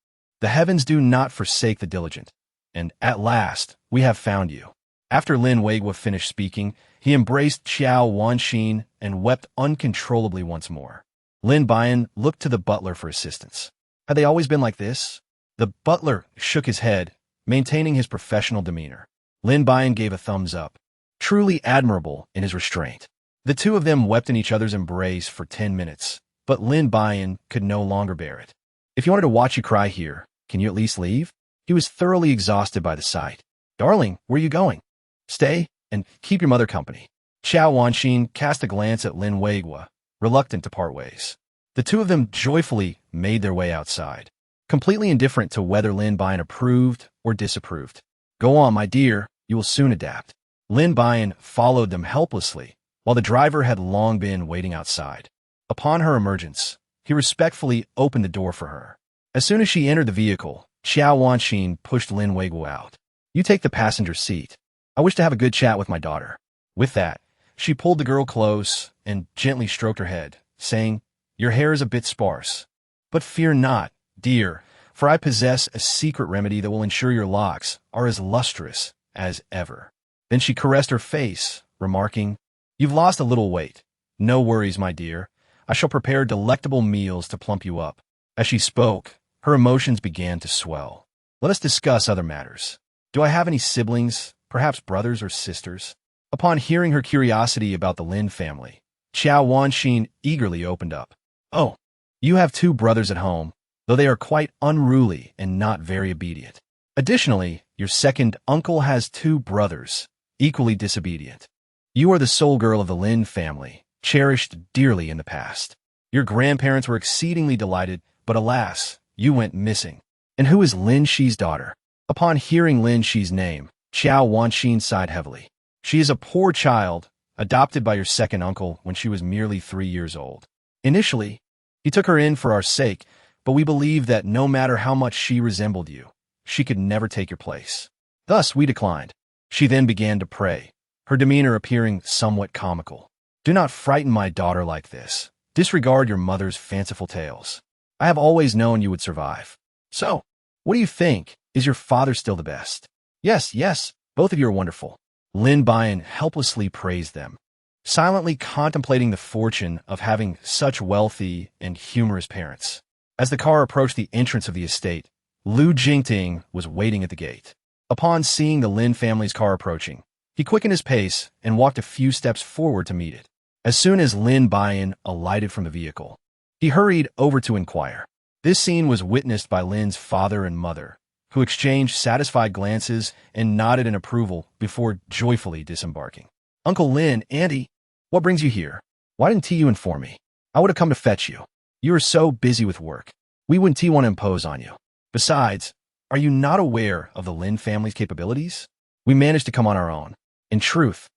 the heavens do not forsake the diligent, and at last, we have found you. After Lin Weigwa finished speaking, he embraced Xiao Wanxin and wept uncontrollably once more. Lin Buyan looked to the butler for assistance. Had they always been like this? The butler shook his head, maintaining his professional demeanor. Lin Buyan gave a thumbs up, truly admirable in his restraint. The two of them wept in each other's embrace for 10 minutes, but Lin Buyan could no longer bear it. If you wanted to watch you cry here, can you at least leave? He was thoroughly exhausted by the sight. Darling, where are you going? Stay, and keep your mother company. Xiao Wanxin cast a glance at Lin Weigwa, reluctant to part ways. The two of them joyfully made their way outside, completely indifferent to whether Lin Buyan approved or disapproved. Go on, my dear, you will soon adapt. Lin Buyan followed them helplessly, while the driver had long been waiting outside. Upon her emergence, he respectfully opened the door for her. As soon as she entered the vehicle, Xiao Wanxin pushed Lin Weigwa out. You take the passenger seat. I wish to have a good chat with my daughter. With that, she pulled the girl close and gently stroked her head, saying, Your hair is a bit sparse. But fear not, dear, for I possess a secret remedy that will ensure your locks are as lustrous as ever. Then she caressed her face, remarking, You've lost a little weight. No worries, my dear. I shall prepare delectable meals to plump you up. As she spoke, her emotions began to swell. Let us discuss other matters. Do I have any siblings, perhaps brothers or sisters? Upon hearing her curiosity about the Lin family, Xiao Wanxin eagerly opened up. Oh, you have 2 brothers at home, though they are quite unruly and not very obedient. Additionally, your second uncle has 2 brothers, equally disobedient. You are the sole girl of the Lin family, cherished dearly in the past. Your grandparents were exceedingly delighted, but alas, you went missing. And who is Lin Shi's daughter? Upon hearing Lin Shi's name, Xiao Wanxin sighed heavily. She is a poor child, adopted by your second uncle when she was merely 3 years old. Initially, he took her in for our sake, but we believed that no matter how much she resembled you, she could never take your place. Thus, we declined. She then began to pray, her demeanor appearing somewhat comical. Do not frighten my daughter like this. Disregard your mother's fanciful tales. I have always known you would survive. So, what do you think? Is your father still the best? Yes, both of you are wonderful. Lin Buyan helplessly praised them, silently contemplating the fortune of having such wealthy and humorous parents. As the car approached the entrance of the estate, Lu Jingting was waiting at the gate. Upon seeing the Lin family's car approaching, he quickened his pace and walked a few steps forward to meet it. As soon as Lin Buyan alighted from the vehicle, he hurried over to inquire. This scene was witnessed by Lin's father and mother, who exchanged satisfied glances and nodded in approval before joyfully disembarking. Uncle Lin, Auntie, what brings you here? Why didn't you inform me? I would have come to fetch you. You are so busy with work. We wouldn't want to impose on you. Besides, are you not aware of the Lin family's capabilities? We managed to come on our own. In truth,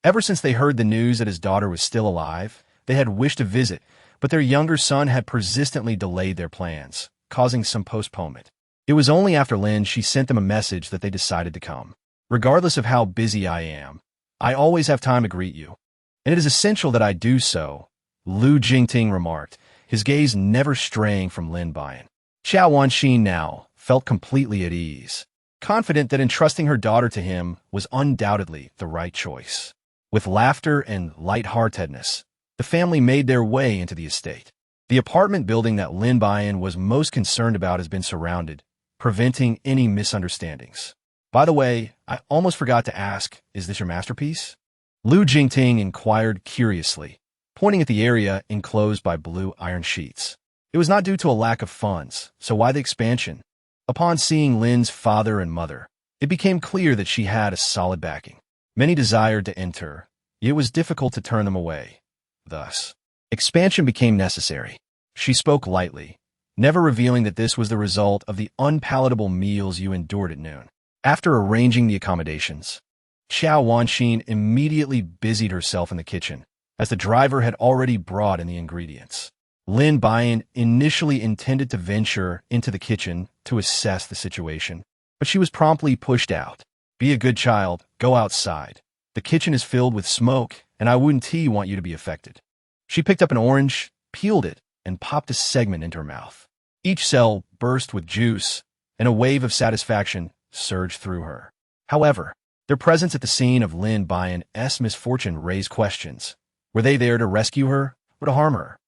ever since they heard the news that his daughter was still alive, they had wished to visit, but their younger son had persistently delayed their plans, causing some postponement. It was only after Lin she sent them a message that they decided to come. Regardless of how busy I am, I always have time to greet you, and it is essential that I do so, Lu Jingting remarked, his gaze never straying from Lin Buyan. Xiao Wanxin now felt completely at ease, confident that entrusting her daughter to him was undoubtedly the right choice. With laughter and lightheartedness, the family made their way into the estate. The apartment building that Lin Buyan was most concerned about has been surrounded, preventing any misunderstandings. By the way, I almost forgot to ask, is this your masterpiece? Lu Jingting inquired curiously, pointing at the area enclosed by blue iron sheets. It was not due to a lack of funds, so why the expansion? Upon seeing Lin's father and mother, it became clear that she had a solid backing. Many desired to enter, yet it was difficult to turn them away. Thus, expansion became necessary. She spoke lightly, never revealing that this was the result of the unpalatable meals you endured at noon. After arranging the accommodations, Xiao Wanxin immediately busied herself in the kitchen, as the driver had already brought in the ingredients. Lin Buyan initially intended to venture into the kitchen to assess the situation, but she was promptly pushed out. Be a good child, go outside. The kitchen is filled with smoke, and I wouldn't want you to be affected. She picked up an orange, peeled it, and popped a segment into her mouth. Each cell burst with juice, and a wave of satisfaction surged through her. However, their presence at the scene of Lin Buyan's misfortune raised questions. Were they there to rescue her or to harm her?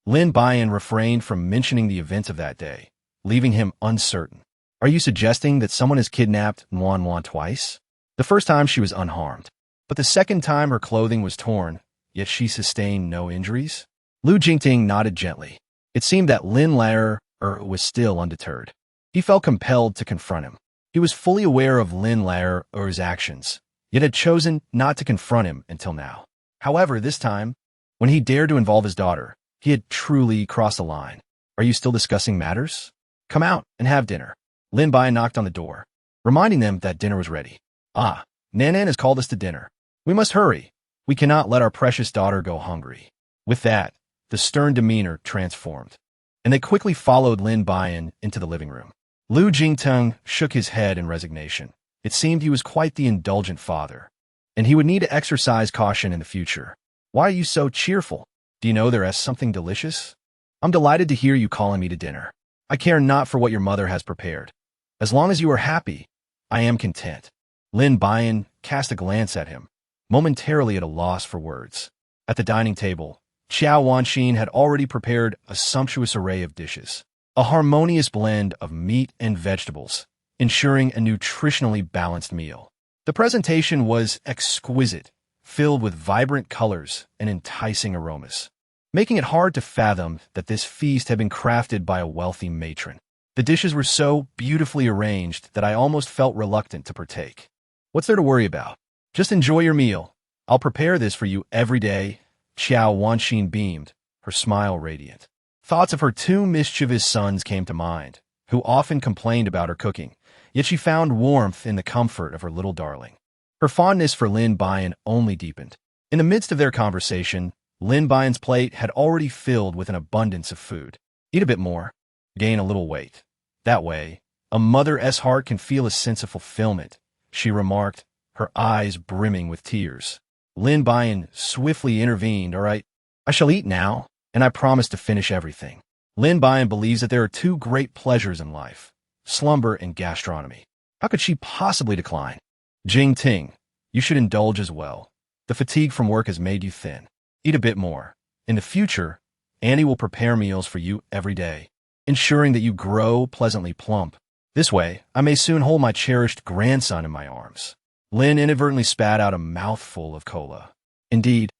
Lin Buyan refrained from mentioning the events of that day, leaving him uncertain. Are you suggesting that someone has kidnapped Wan twice? The first time she was unharmed, but the second time her clothing was torn, yet she sustained no injuries? Lu Jingting nodded gently. It seemed that Lin Lair was still undeterred. He felt compelled to confront him. He was fully aware of Lin Lair's actions, yet had chosen not to confront him until now. However, this time, when he dared to involve his daughter, he had truly crossed the line. Are you still discussing matters? Come out and have dinner. Lin Buyan knocked on the door, reminding them that dinner was ready. Ah, Nanan has called us to dinner. We must hurry. We cannot let our precious daughter go hungry. With that, the stern demeanor transformed, and they quickly followed Lin Buyan into the living room. Lu Jingtung shook his head in resignation. It seemed he was quite the indulgent father, and he would need to exercise caution in the future. Why are you so cheerful? Do you know there is something delicious? I'm delighted to hear you calling me to dinner. I care not for what your mother has prepared. As long as you are happy, I am content. Lin Buyan cast a glance at him, momentarily at a loss for words. At the dining table, Xiao Wanxin had already prepared a sumptuous array of dishes, a harmonious blend of meat and vegetables, ensuring a nutritionally balanced meal. The presentation was exquisite, filled with vibrant colors and enticing aromas, making it hard to fathom that this feast had been crafted by a wealthy matron. The dishes were so beautifully arranged that I almost felt reluctant to partake. What's there to worry about? Just enjoy your meal. I'll prepare this for you every day. Xiao Wanxin beamed, her smile radiant. Thoughts of her two mischievous sons came to mind, who often complained about her cooking, yet she found warmth in the comfort of her little darling. Her fondness for Lin Buyan only deepened. In the midst of their conversation, Lin Buyan's plate had already filled with an abundance of food. Eat a bit more. Gain a little weight. That way, a mother's heart can feel a sense of fulfillment, she remarked, her eyes brimming with tears. Lin Buyan swiftly intervened. All right, I shall eat now, and I promise to finish everything. Lin Buyan believes that there are two great pleasures in life, slumber and gastronomy. How could she possibly decline? Jing Ting, you should indulge as well. The fatigue from work has made you thin. Eat a bit more. In the future, Annie will prepare meals for you every day, ensuring that you grow pleasantly plump. This way, I may soon hold my cherished grandson in my arms. Lin inadvertently spat out a mouthful of cola. Indeed,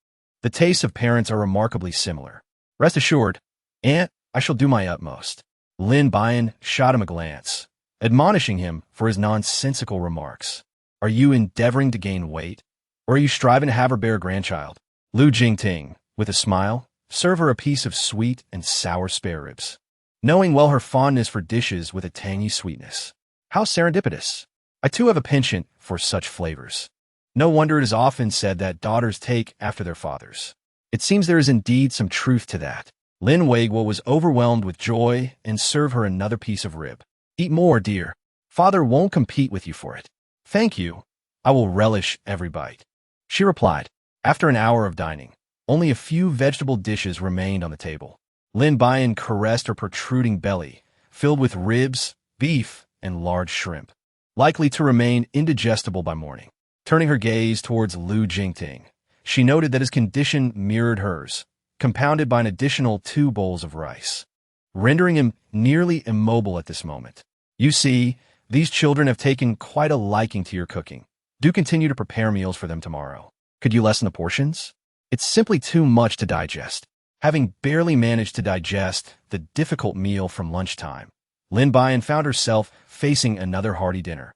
the tastes of parents are remarkably similar. Rest assured, Aunt, I shall do my utmost. Lin Buyan shot him a glance, admonishing him for his nonsensical remarks. Are you endeavoring to gain weight, or are you striving to have her bear a grandchild? Lu Jingting, with a smile, served her a piece of sweet and sour spare ribs, knowing well her fondness for dishes with a tangy sweetness. How serendipitous! I too have a penchant for such flavors. No wonder it is often said that daughters take after their fathers. It seems there is indeed some truth to that. Lin Weiguo was overwhelmed with joy and served her another piece of rib. Eat more, dear. Father won't compete with you for it. Thank you. I will relish every bite. She replied. After an hour of dining, only a few vegetable dishes remained on the table. Lin Buyan caressed her protruding belly, filled with ribs, beef, and large shrimp, likely to remain indigestible by morning. Turning her gaze towards Lu Jingting, she noted that his condition mirrored hers, compounded by an additional 2 bowls of rice, rendering him nearly immobile at this moment. You see, these children have taken quite a liking to your cooking. Do continue to prepare meals for them tomorrow. Could you lessen the portions? It's simply too much to digest. Having barely managed to digest the difficult meal from lunchtime, Lin Buyan found herself facing another hearty dinner,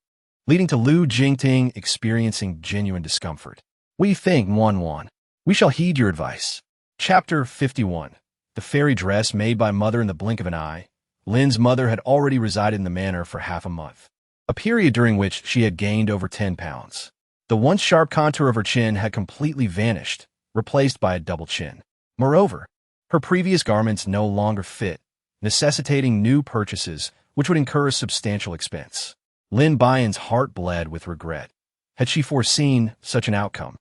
leading to Lu Jingting experiencing genuine discomfort. What do you think, Wan? We shall heed your advice. Chapter 51. The fairy dress made by mother in the blink of an eye. Lin's mother had already resided in the manor for half a month, a period during which she had gained over 10 pounds. The once sharp contour of her chin had completely vanished, replaced by a double chin. Moreover, her previous garments no longer fit, necessitating new purchases, which would incur a substantial expense. Lin Buyan's heart bled with regret. Had she foreseen such an outcome,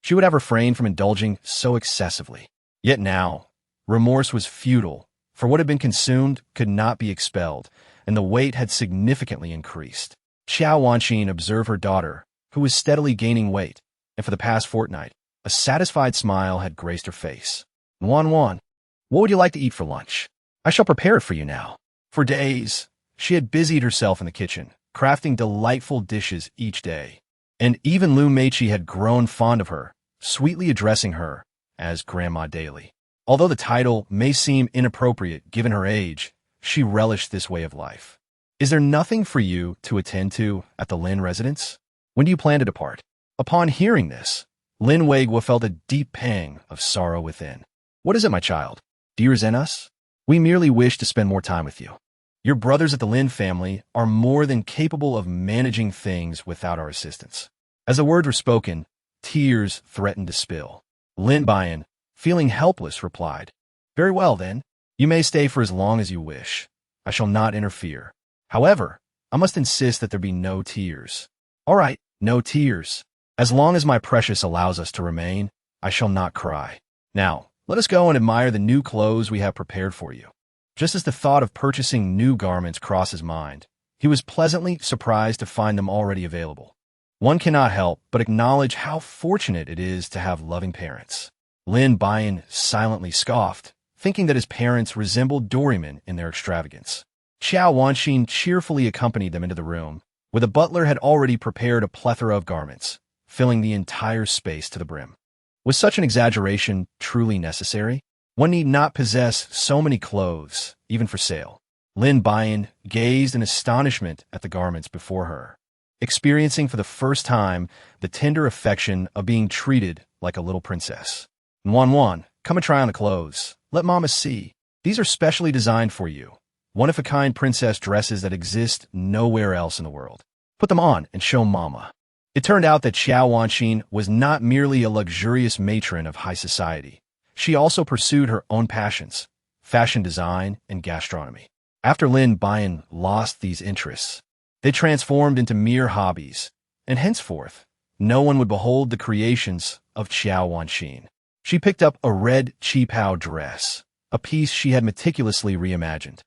she would have refrained from indulging so excessively. Yet now, remorse was futile, for what had been consumed could not be expelled, and the weight had significantly increased. Xiao Wanqin observed her daughter, who was steadily gaining weight, and for the past fortnight, a satisfied smile had graced her face. Wan, what would you like to eat for lunch? I shall prepare it for you now. For days, she had busied herself in the kitchen, crafting delightful dishes each day. And even Lu Meiqi had grown fond of her, sweetly addressing her as Grandma daily. Although the title may seem inappropriate given her age, she relished this way of life. Is there nothing for you to attend to at the Lin residence? When do you plan to depart? Upon hearing this, Lin Weiguo felt a deep pang of sorrow within. What is it, my child? Do you resent us? We merely wish to spend more time with you. Your brothers at the Lin family are more than capable of managing things without our assistance. As the words were spoken, tears threatened to spill. Lin Buyan, feeling helpless, replied, Very well, then. You may stay for as long as you wish. I shall not interfere. However, I must insist that there be no tears. All right, no tears. As long as my precious allows us to remain, I shall not cry. Now, let us go and admire the new clothes we have prepared for you. Just as the thought of purchasing new garments crossed his mind, he was pleasantly surprised to find them already available. One cannot help but acknowledge how fortunate it is to have loving parents. Lin Buyan silently scoffed, thinking that his parents resembled Doraemon in their extravagance. Xiao Wanqin cheerfully accompanied them into the room, where the butler had already prepared a plethora of garments, filling the entire space to the brim. Was such an exaggeration truly necessary? One need not possess so many clothes, even for sale. Lin Buyan gazed in astonishment at the garments before her, experiencing for the first time the tender affection of being treated like a little princess. Wan, come and try on the clothes. Let Mama see. These are specially designed for you. One-of-a-kind princess dresses that exist nowhere else in the world. Put them on and show Mama. It turned out that Xiao Wanqin was not merely a luxurious matron of high society. She also pursued her own passions, fashion design and gastronomy. After Lin Buyan lost these interests, they transformed into mere hobbies, and henceforth, no one would behold the creations of Xiao Wanqin. She picked up a red qipao dress, a piece she had meticulously reimagined,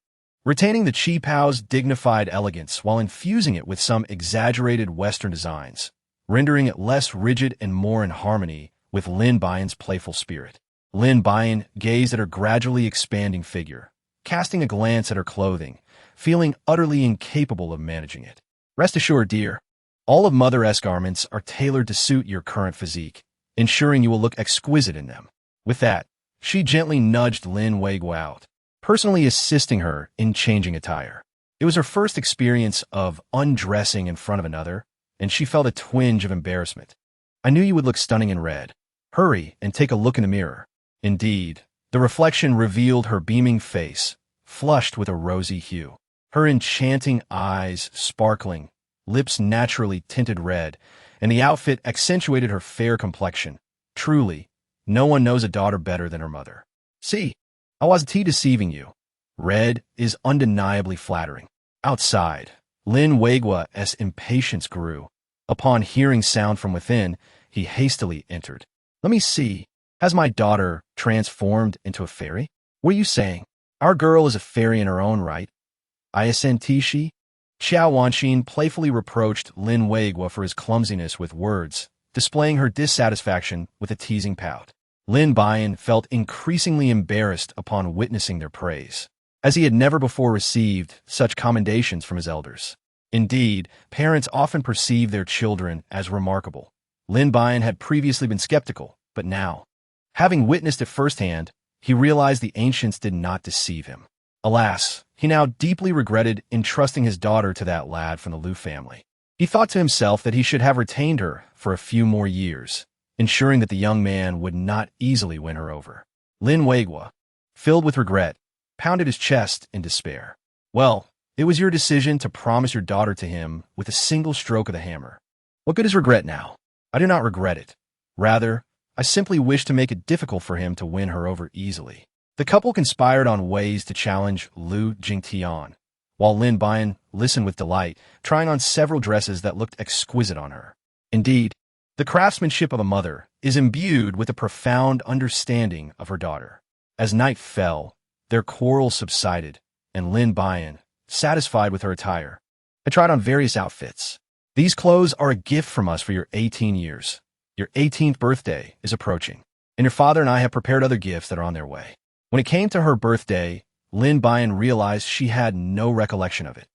retaining the qipao's dignified elegance while infusing it with some exaggerated Western designs, rendering it less rigid and more in harmony with Lin Buyan's playful spirit. Lin Buyan gazed at her gradually expanding figure, casting a glance at her clothing, feeling utterly incapable of managing it. Rest assured, dear, all of Mother S garments are tailored to suit your current physique, ensuring you will look exquisite in them. With that, she gently nudged Lin Weiguo out, personally assisting her in changing attire. It was her first experience of undressing in front of another, and she felt a twinge of embarrassment. I knew you would look stunning in red. Hurry and take a look in the mirror. Indeed, the reflection revealed her beaming face, flushed with a rosy hue. Her enchanting eyes sparkling, lips naturally tinted red, and the outfit accentuated her fair complexion. Truly, no one knows a daughter better than her mother. See, I wasn't deceiving you. Red is undeniably flattering. Outside, Lin Weiguo's impatience grew. Upon hearing sound from within, he hastily entered. Let me see. Has my daughter transformed into a fairy? What are you saying? Our girl is a fairy in her own right. Isn't she? Xiao Wanqin playfully reproached Lin Weiguo for his clumsiness with words, displaying her dissatisfaction with a teasing pout. Lin Buyan felt increasingly embarrassed upon witnessing their praise, as he had never before received such commendations from his elders. Indeed, parents often perceive their children as remarkable. Lin Buyan had previously been skeptical, but now, having witnessed it firsthand, he realized the ancients did not deceive him. Alas, he now deeply regretted entrusting his daughter to that lad from the Liu family. He thought to himself that he should have retained her for a few more years, ensuring that the young man would not easily win her over. Lin Weigua, filled with regret, pounded his chest in despair. Well, it was your decision to promise your daughter to him with a single stroke of the hammer. What good is regret now? I do not regret it. Rather, I simply wish to make it difficult for him to win her over easily. The couple conspired on ways to challenge Liu Jingtian, while Lin Buyan listened with delight, trying on several dresses that looked exquisite on her. Indeed, the craftsmanship of a mother is imbued with a profound understanding of her daughter. As night fell, their quarrel subsided, and Lin Buyan, satisfied with her attire, had tried on various outfits. These clothes are a gift from us for your 18 years. Your 18th birthday is approaching, and your father and I have prepared other gifts that are on their way. When it came to her birthday, Lin Buyan realized she had no recollection of it.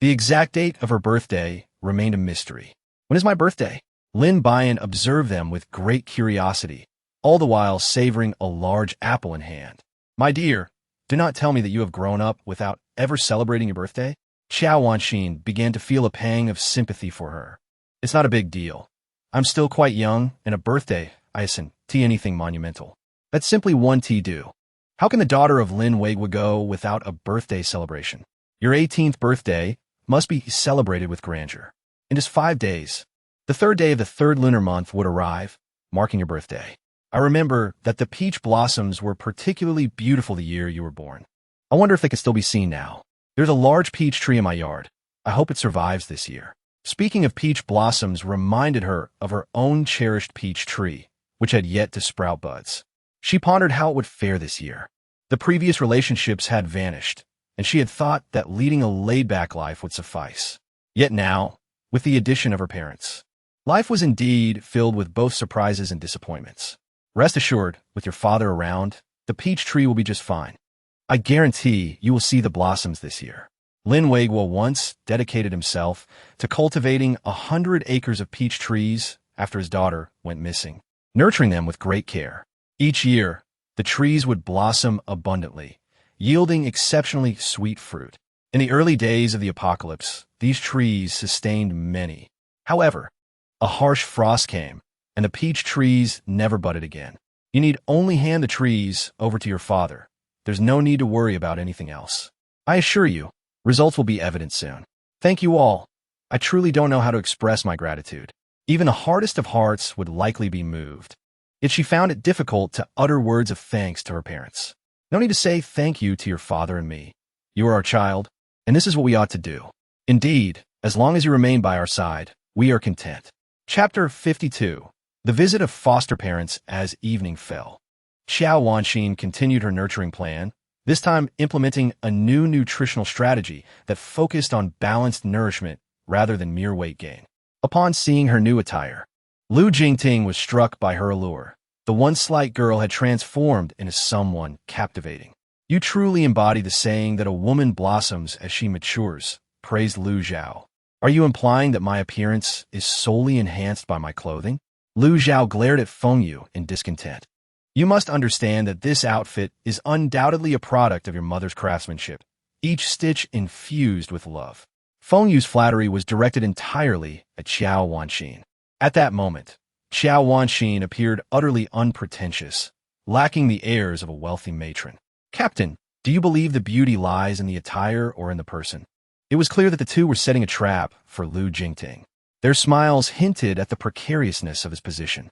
The exact date of her birthday remained a mystery. When is my birthday? Lin Buyan observed them with great curiosity, all the while savoring a large apple in hand. My dear, do not tell me that you have grown up without ever celebrating your birthday? Xiao Wanxin began to feel a pang of sympathy for her. It's not a big deal. I'm still quite young, and a birthday, I isn't anything monumental. That's simply one do. How can the daughter of Lin Weigua go without a birthday celebration? Your 18th birthday must be celebrated with grandeur. In just 5 days, the third day of the third lunar month would arrive, marking your birthday. I remember that the peach blossoms were particularly beautiful the year you were born. I wonder if they can still be seen now. There's a large peach tree in my yard. I hope it survives this year. Speaking of peach blossoms reminded her of her own cherished peach tree, which had yet to sprout buds. She pondered how it would fare this year. The previous relationships had vanished, and she had thought that leading a laid-back life would suffice. Yet now, with the addition of her parents, life was indeed filled with both surprises and disappointments. Rest assured, with your father around, the peach tree will be just fine. I guarantee you will see the blossoms this year. Lin Weigua once dedicated himself to cultivating 100 acres of peach trees after his daughter went missing, nurturing them with great care. Each year, the trees would blossom abundantly, yielding exceptionally sweet fruit. In the early days of the apocalypse, these trees sustained many. However, a harsh frost came, and the peach trees never budded again. You need only hand the trees over to your father. There's no need to worry about anything else. I assure you, results will be evident soon. Thank you all. I truly don't know how to express my gratitude. Even the hardest of hearts would likely be moved. Yet she found it difficult to utter words of thanks to her parents. No need to say thank you to your father and me. You are our child, and this is what we ought to do. Indeed, as long as you remain by our side, we are content. Chapter 52. The Visit of Foster Parents as Evening Fell. Xiao Wanxin continued her nurturing plan, this time implementing a new nutritional strategy that focused on balanced nourishment rather than mere weight gain. Upon seeing her new attire, Liu Jingting was struck by her allure. The once slight girl had transformed into someone captivating. You truly embody the saying that a woman blossoms as she matures, praised Liu Zhao. Are you implying that my appearance is solely enhanced by my clothing? Liu Zhao glared at Feng Yu in discontent. You must understand that this outfit is undoubtedly a product of your mother's craftsmanship, each stitch infused with love. Feng Yu's flattery was directed entirely at Xiao Wanxin. At that moment, Xiao Wanxin appeared utterly unpretentious, lacking the airs of a wealthy matron. Captain, do you believe the beauty lies in the attire or in the person? It was clear that the two were setting a trap for Liu Jingting. Their smiles hinted at the precariousness of his position.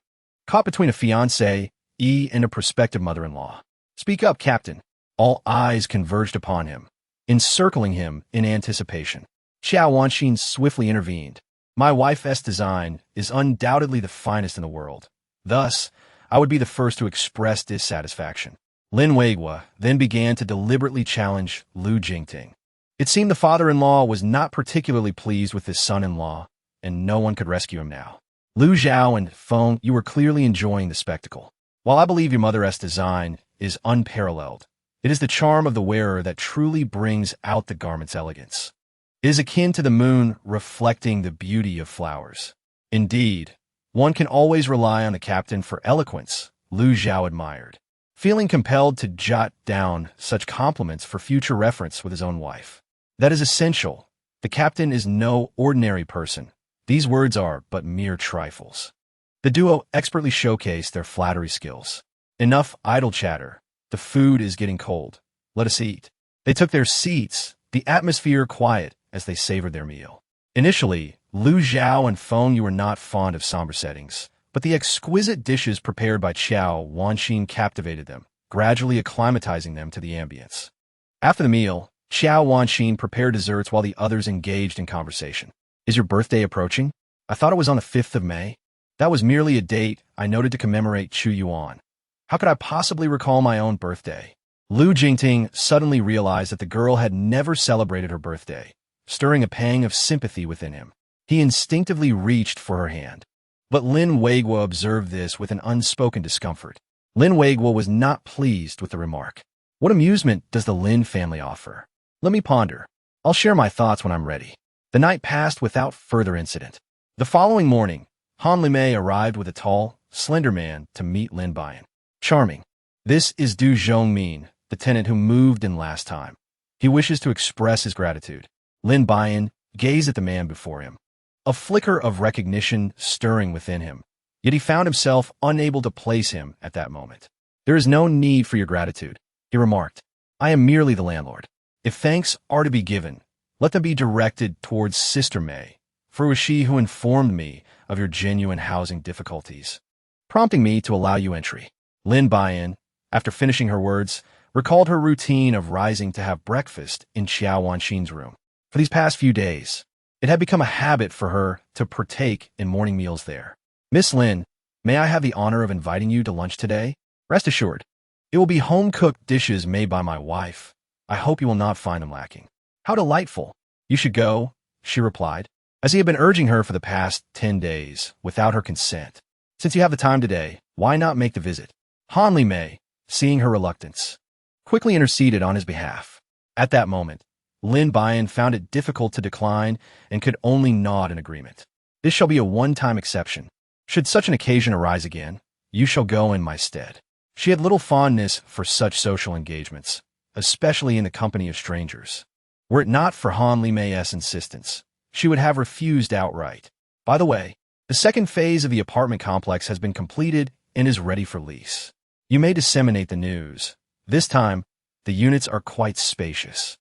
Caught between a fiancé and a prospective mother-in-law. Speak up, Captain. All eyes converged upon him, encircling him in anticipation. Xiao Wanxin swiftly intervened. My wife's design is undoubtedly the finest in the world. Thus, I would be the first to express dissatisfaction. Lin Weigua then began to deliberately challenge Liu Jingting. It seemed the father-in-law was not particularly pleased with his son-in-law, and no one could rescue him now. Liu Zhao and Feng, you were clearly enjoying the spectacle. While I believe your mother-esque design is unparalleled, it is the charm of the wearer that truly brings out the garment's elegance. It is akin to the moon reflecting the beauty of flowers. Indeed, one can always rely on the captain for eloquence, Lu Zhao admired, feeling compelled to jot down such compliments for future reference with his own wife. That is essential. The captain is no ordinary person. These words are but mere trifles. The duo expertly showcased their flattery skills. Enough idle chatter. The food is getting cold. Let us eat. They took their seats, the atmosphere quiet as they savored their meal. Initially, Lu Zhao and Feng Yu were not fond of somber settings, but the exquisite dishes prepared by Qiao Wanxin captivated them, gradually acclimatizing them to the ambience. After the meal, Qiao Wanxin prepared desserts while the others engaged in conversation. Is your birthday approaching? I thought it was on the 5th of May. That was merely a date I noted to commemorate Chu Yuan. How could I possibly recall my own birthday? Lu Jingting suddenly realized that the girl had never celebrated her birthday, stirring a pang of sympathy within him. He instinctively reached for her hand. But Lin Weiguo observed this with an unspoken discomfort. Lin Weiguo was not pleased with the remark. What amusement does the Lin family offer? Let me ponder. I'll share my thoughts when I'm ready. The night passed without further incident. The following morning, Han Limei arrived with a tall, slender man to meet Lin Buyan. Charming. This is Du Zhongmin, the tenant who moved in last time. He wishes to express his gratitude. Lin Buyan gazed at the man before him, a flicker of recognition stirring within him, yet he found himself unable to place him at that moment. There is no need for your gratitude, he remarked. I am merely the landlord. If thanks are to be given, let them be directed towards Sister May, for it was she who informed me of your genuine housing difficulties, prompting me to allow you entry. Lin Buyan, after finishing her words, recalled her routine of rising to have breakfast in Qiao Wanxin's room. For these past few days, it had become a habit for her to partake in morning meals there. Miss Lin, may I have the honor of inviting you to lunch today? Rest assured, it will be home-cooked dishes made by my wife. I hope you will not find them lacking. How delightful. You should go, she replied, as he had been urging her for the past 10 days without her consent. Since you have the time today, why not make the visit? Han Limei, seeing her reluctance, quickly interceded on his behalf. At that moment, Lin Buyan found it difficult to decline and could only nod in agreement. This shall be a one-time exception. Should such an occasion arise again, you shall go in my stead. She had little fondness for such social engagements, especially in the company of strangers. Were it not for Han Limei's insistence, she would have refused outright. By the way, the second phase of the apartment complex has been completed and is ready for lease. You may disseminate the news. This time, the units are quite spacious.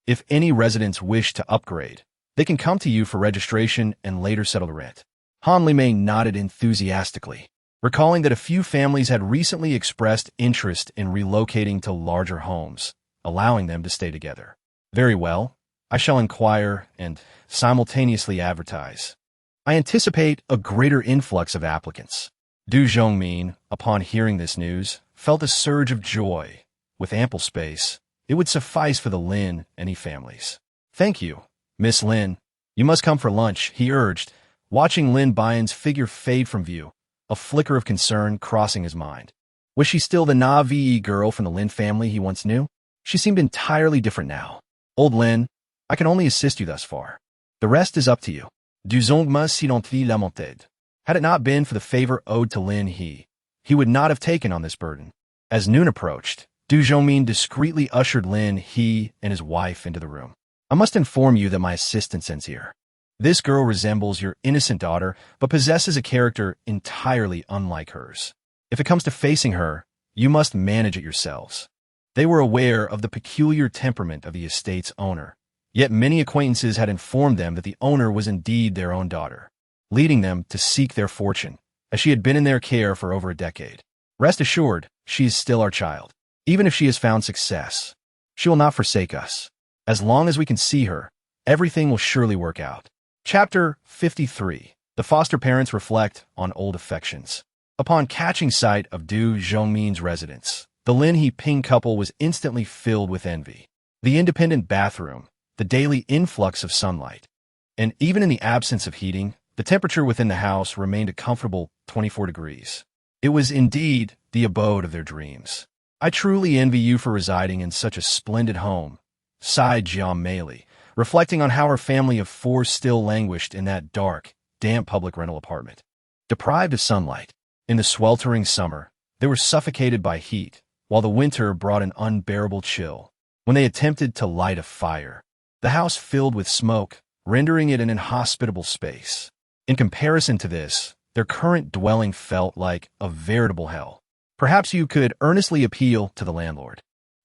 If any residents wish to upgrade, they can come to you for registration and later settle the rent. Han Limei nodded enthusiastically, recalling that a few families had recently expressed interest in relocating to larger homes, allowing them to stay together. Very well, I shall inquire and simultaneously advertise. I anticipate a greater influx of applicants. Du Zhongmin, upon hearing this news, felt a surge of joy. With ample space, it would suffice for the Lin and He families. Thank you, Miss Lin. You must come for lunch, he urged, watching Lin Buyan's figure fade from view, a flicker of concern crossing his mind. Was she still the Na-Vi girl from the Lin family he once knew? She seemed entirely different now. Old Lin, I can only assist you thus far. The rest is up to you. Du Zongma s'identifie demoted. Had it not been for the favor owed to Lin he would not have taken on this burden. As noon approached, Du Zhongmin discreetly ushered Lin he and his wife into the room. I must inform you that my assistant ends here. This girl resembles your innocent daughter, but possesses a character entirely unlike hers. If it comes to facing her, you must manage it yourselves. They were aware of the peculiar temperament of the estate's owner, yet many acquaintances had informed them that the owner was indeed their own daughter, leading them to seek their fortune, as she had been in their care for over a decade. Rest assured, she is still our child. Even if she has found success, she will not forsake us. As long as we can see her, everything will surely work out. Chapter 53. The foster parents reflect on old affections. Upon catching sight of Du Zhongmin's residence, the Lin He Ping couple was instantly filled with envy. The independent bathroom, the daily influx of sunlight, and even in the absence of heating, the temperature within the house remained a comfortable 24 degrees. It was indeed the abode of their dreams. I truly envy you for residing in such a splendid home, sighed Jiang Meili, reflecting on how her family of four still languished in that dark, damp public rental apartment. Deprived of sunlight, in the sweltering summer, they were suffocated by heat, while the winter brought an unbearable chill. When they attempted to light a fire, the house filled with smoke, rendering it an inhospitable space. In comparison to this, their current dwelling felt like a veritable hell. Perhaps you could earnestly appeal to the landlord.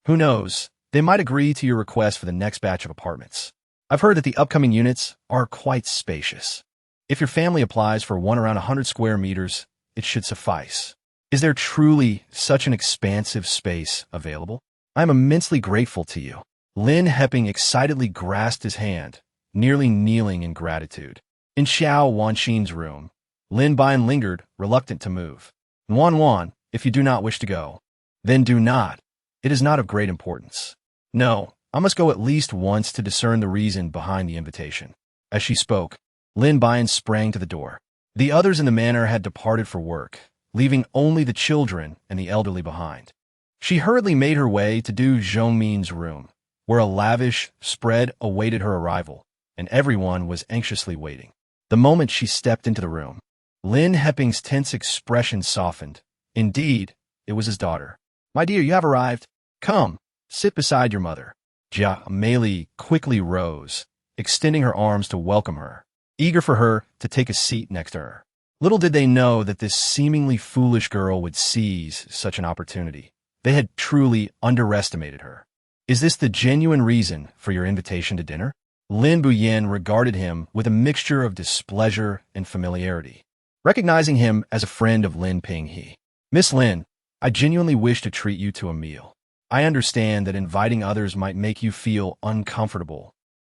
Who knows, they might agree to your request for the next batch of apartments. I've heard that the upcoming units are quite spacious. If your family applies for one around 100 square meters, it should suffice. Is there truly such an expansive space available? I am immensely grateful to you. Lin Heping excitedly grasped his hand, nearly kneeling in gratitude. In Xiao Wanxin's room, Lin Buyan lingered, reluctant to move. Wan, if you do not wish to go, then do not. It is not of great importance. No, I must go at least once to discern the reason behind the invitation. As she spoke, Lin Buyan sprang to the door. The others in the manor had departed for work, leaving only the children and the elderly behind. She hurriedly made her way to Du Zhongmin's room, where a lavish spread awaited her arrival, and everyone was anxiously waiting. The moment she stepped into the room, Lin Heping's tense expression softened. Indeed, it was his daughter. My dear, you have arrived. Come, sit beside your mother. Jiang Meili quickly rose, extending her arms to welcome her, eager for her to take a seat next to her. Little did they know that this seemingly foolish girl would seize such an opportunity. They had truly underestimated her. Is this the genuine reason for your invitation to dinner? Lin Buyan regarded him with a mixture of displeasure and familiarity, recognizing him as a friend of Lin Pinghe. Miss Lin, I genuinely wish to treat you to a meal. I understand that inviting others might make you feel uncomfortable,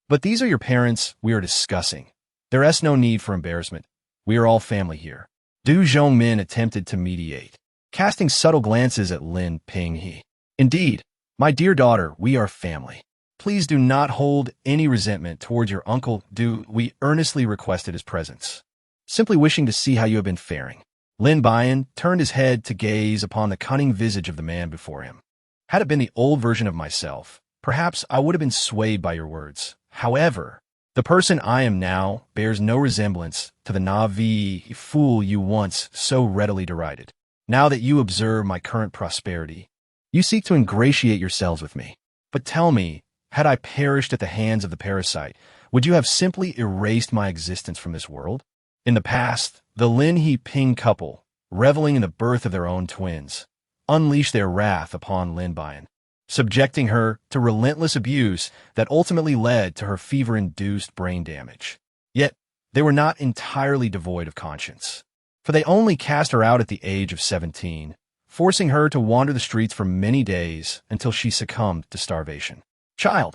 but these are your parents we are discussing. There is no need for embarrassment. We are all family here. Du Zhongmin attempted to mediate, casting subtle glances at Lin Pinghe. Indeed, my dear daughter, we are family. Please do not hold any resentment towards your uncle Du. We earnestly requested his presence, simply wishing to see how you have been faring. Lin Buyan turned his head to gaze upon the cunning visage of the man before him. Had it been the old version of myself, perhaps I would have been swayed by your words. However, the person I am now bears no resemblance to the naive fool you once so readily derided. Now that you observe my current prosperity, you seek to ingratiate yourselves with me. But tell me, had I perished at the hands of the parasite, would you have simply erased my existence from this world? In the past, the Lin Ping couple, reveling in the birth of their own twins, unleashed their wrath upon Lin Buyan, subjecting her to relentless abuse that ultimately led to her fever-induced brain damage. Yet, they were not entirely devoid of conscience, for they only cast her out at the age of 17, forcing her to wander the streets for many days until she succumbed to starvation. Child,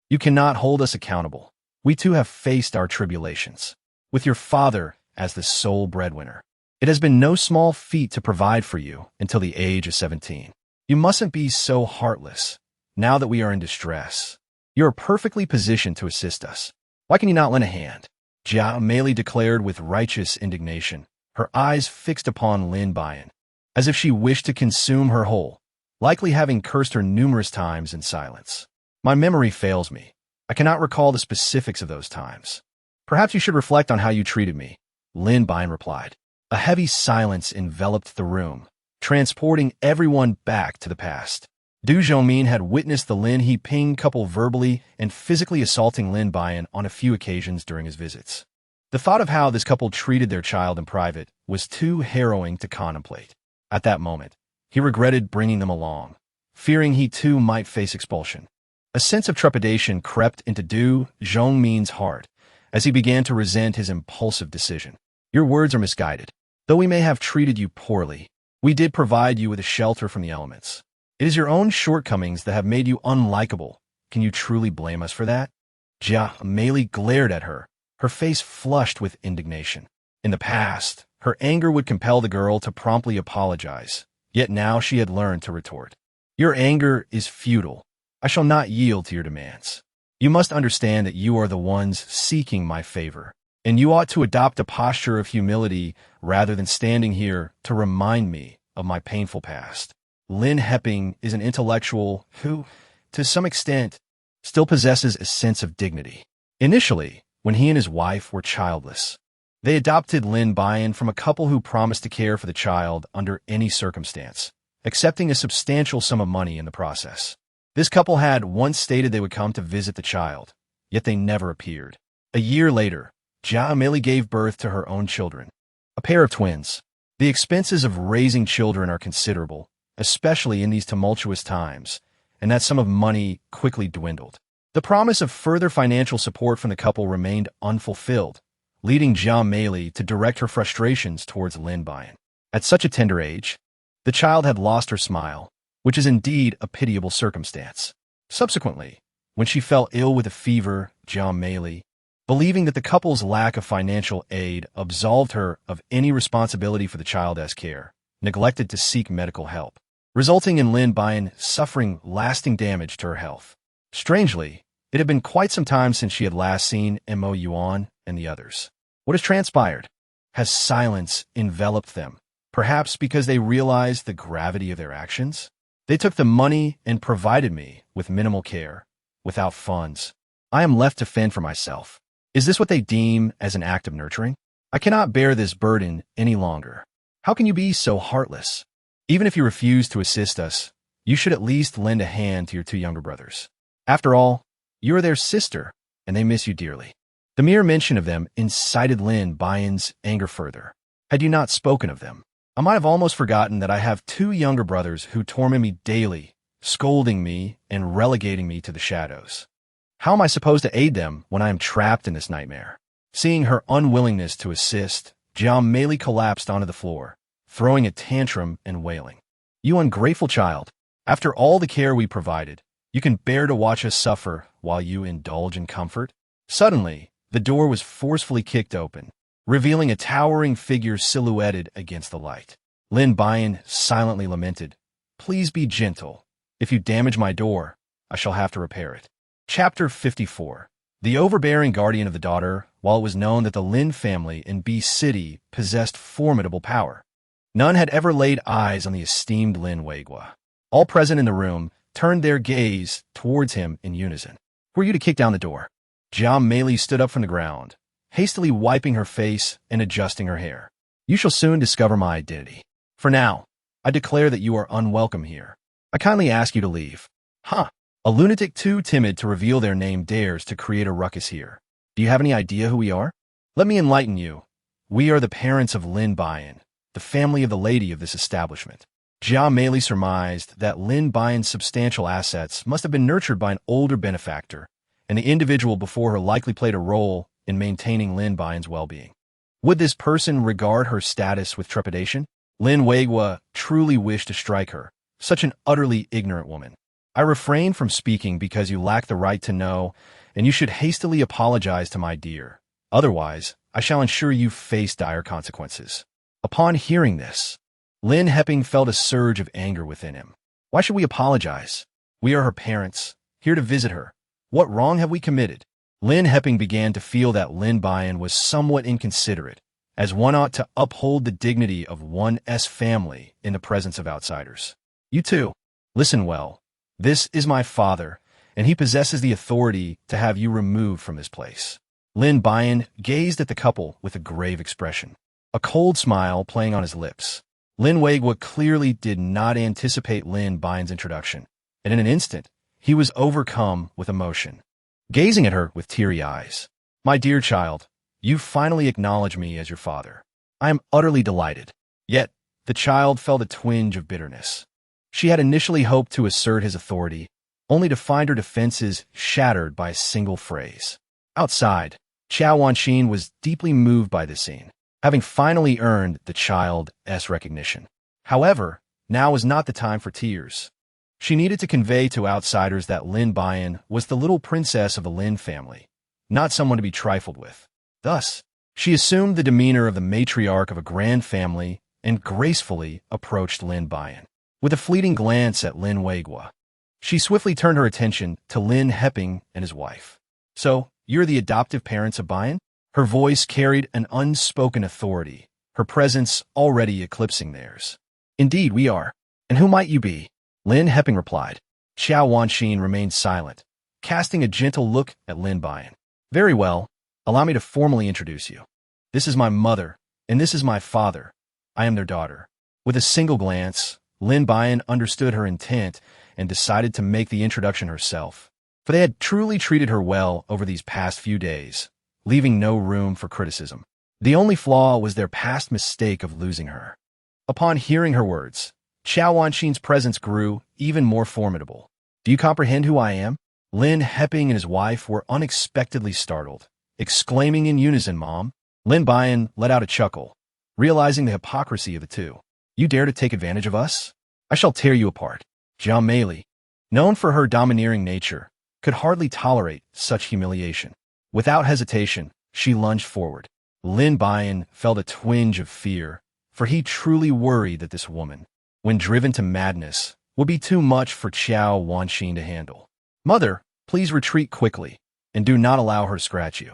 you cannot hold us accountable. We too have faced our tribulations. With your father as the sole breadwinner, it has been no small feat to provide for you until the age of 17. You mustn't be so heartless, now that we are in distress. You are perfectly positioned to assist us. Why can you not lend a hand? Jiang Meili declared with righteous indignation, her eyes fixed upon Lin Buyan, as if she wished to consume her whole, likely having cursed her numerous times in silence. My memory fails me. I cannot recall the specifics of those times. Perhaps you should reflect on how you treated me, Lin Buyan replied. A heavy silence enveloped the room, transporting everyone back to the past. Du Zhongmin had witnessed the Lin Ping couple verbally and physically assaulting Lin Buyan on a few occasions during his visits. The thought of how this couple treated their child in private was too harrowing to contemplate. At that moment, he regretted bringing them along, fearing he too might face expulsion. A sense of trepidation crept into Du Zhongmin's heart as he began to resent his impulsive decision. Your words are misguided. Though we may have treated you poorly, we did provide you with a shelter from the elements. It is your own shortcomings that have made you unlikable. Can you truly blame us for that? Jiang Meili glared at her, her face flushed with indignation. In the past, her anger would compel the girl to promptly apologize, yet now she had learned to retort. Your anger is futile. I shall not yield to your demands. You must understand that you are the ones seeking my favor, and you ought to adopt a posture of humility rather than standing here to remind me of my painful past. Lin Heping is an intellectual who, to some extent, still possesses a sense of dignity. Initially, when he and his wife were childless, they adopted Lin Buyan from a couple who promised to care for the child under any circumstance, accepting a substantial sum of money in the process. This couple had once stated they would come to visit the child, yet they never appeared. A year later, Jia Meli gave birth to her own children, a pair of twins. The expenses of raising children are considerable, especially in these tumultuous times, and that sum of money quickly dwindled. The promise of further financial support from the couple remained unfulfilled, leading Jia Meli to direct her frustrations towards Lin Buyan. At such a tender age, the child had lost her smile, which is indeed a pitiable circumstance. Subsequently, when she fell ill with a fever, Jia Meli, believing that the couple's lack of financial aid absolved her of any responsibility for the child's care, neglected to seek medical help, resulting in Lin Buyan suffering lasting damage to her health. Strangely, it had been quite some time since she had last seen Mo Yuan and the others. What has transpired? Has silence enveloped them, perhaps because they realized the gravity of their actions? They took the money and provided me with minimal care, without funds. I am left to fend for myself. Is this what they deem as an act of nurturing? I cannot bear this burden any longer. How can you be so heartless? Even if you refuse to assist us, you should at least lend a hand to your two younger brothers. After all, you are their sister, and they miss you dearly. The mere mention of them incited Lin Buyan's anger further. Had you not spoken of them, I might have almost forgotten that I have two younger brothers who torment me daily, scolding me and relegating me to the shadows. How am I supposed to aid them when I am trapped in this nightmare? Seeing her unwillingness to assist, Jia Meli collapsed onto the floor, throwing a tantrum and wailing. You ungrateful child, after all the care we provided, you can bear to watch us suffer while you indulge in comfort? Suddenly, the door was forcefully kicked open, revealing a towering figure silhouetted against the light. Lin Buyan silently lamented, "Please be gentle. If you damage my door, I shall have to repair it." Chapter 54. The overbearing guardian of the daughter. While it was known that the Lin family in B City possessed formidable power, none had ever laid eyes on the esteemed Lin Weigua. All present in the room turned their gaze towards him in unison. "Were you to kick down the door?" Jia Meli stood up from the ground, hastily wiping her face and adjusting her hair. "You shall soon discover my identity. For now, I declare that you are unwelcome here. I kindly ask you to leave." "Huh. A lunatic too timid to reveal their name dares to create a ruckus here. Do you have any idea who we are? Let me enlighten you. We are the parents of Lin Buyan, the family of the lady of this establishment." Jia Meli surmised that Lin Buyan's substantial assets must have been nurtured by an older benefactor, and the individual before her likely played a role in maintaining Lin Buyan's well-being. Would this person regard her status with trepidation? Lin Weigua truly wished to strike her, such an utterly ignorant woman. "I refrain from speaking because you lack the right to know, and you should hastily apologize to my dear. Otherwise, I shall ensure you face dire consequences." Upon hearing this, Lin Heping felt a surge of anger within him. Why should we apologize? We are her parents, here to visit her. What wrong have we committed? Lin Heping began to feel that Lin Buyan was somewhat inconsiderate, as one ought to uphold the dignity of one's family in the presence of outsiders. "You too, listen well. This is my father, and he possesses the authority to have you removed from this place." Lin Buyan gazed at the couple with a grave expression, a cold smile playing on his lips. Lin Weigua clearly did not anticipate Lin Buyan's introduction, and in an instant, he was overcome with emotion. Gazing at her with teary eyes, "My dear child, you finally acknowledge me as your father. I am utterly delighted." Yet, the child felt a twinge of bitterness. She had initially hoped to assert his authority, only to find her defenses shattered by a single phrase. Outside, Qiao Wanqin was deeply moved by this scene, having finally earned the child's recognition. However, now was not the time for tears. She needed to convey to outsiders that Lin Buyan was the little princess of the Lin family, not someone to be trifled with. Thus, she assumed the demeanor of the matriarch of a grand family and gracefully approached Lin Buyan. With a fleeting glance at Lin Weigua, she swiftly turned her attention to Lin Heping and his wife. "So, you're the adoptive parents of Buyan?" Her voice carried an unspoken authority, her presence already eclipsing theirs. Indeed, we are. And who might you be? Lin Heping replied. Xiao Wanxin remained silent, casting a gentle look at Lin Buyan. Very well, allow me to formally introduce you. This is my mother, and this is my father. I am their daughter. With a single glance, Lin Buyan understood her intent and decided to make the introduction herself, for they had truly treated her well over these past few days, leaving no room for criticism. The only flaw was their past mistake of losing her. Upon hearing her words, Xiao Wanxin's presence grew even more formidable. Do you comprehend who I am? Lin Heping and his wife were unexpectedly startled, exclaiming in unison, Mom. Lin Buyan let out a chuckle, realizing the hypocrisy of the two. You dare to take advantage of us? I shall tear you apart. Jiang Meili, known for her domineering nature, could hardly tolerate such humiliation. Without hesitation, she lunged forward. Lin Buyan felt a twinge of fear, for he truly worried that this woman, when driven to madness, would be too much for Xiao Wanxin to handle. Mother, please retreat quickly, and do not allow her to scratch you.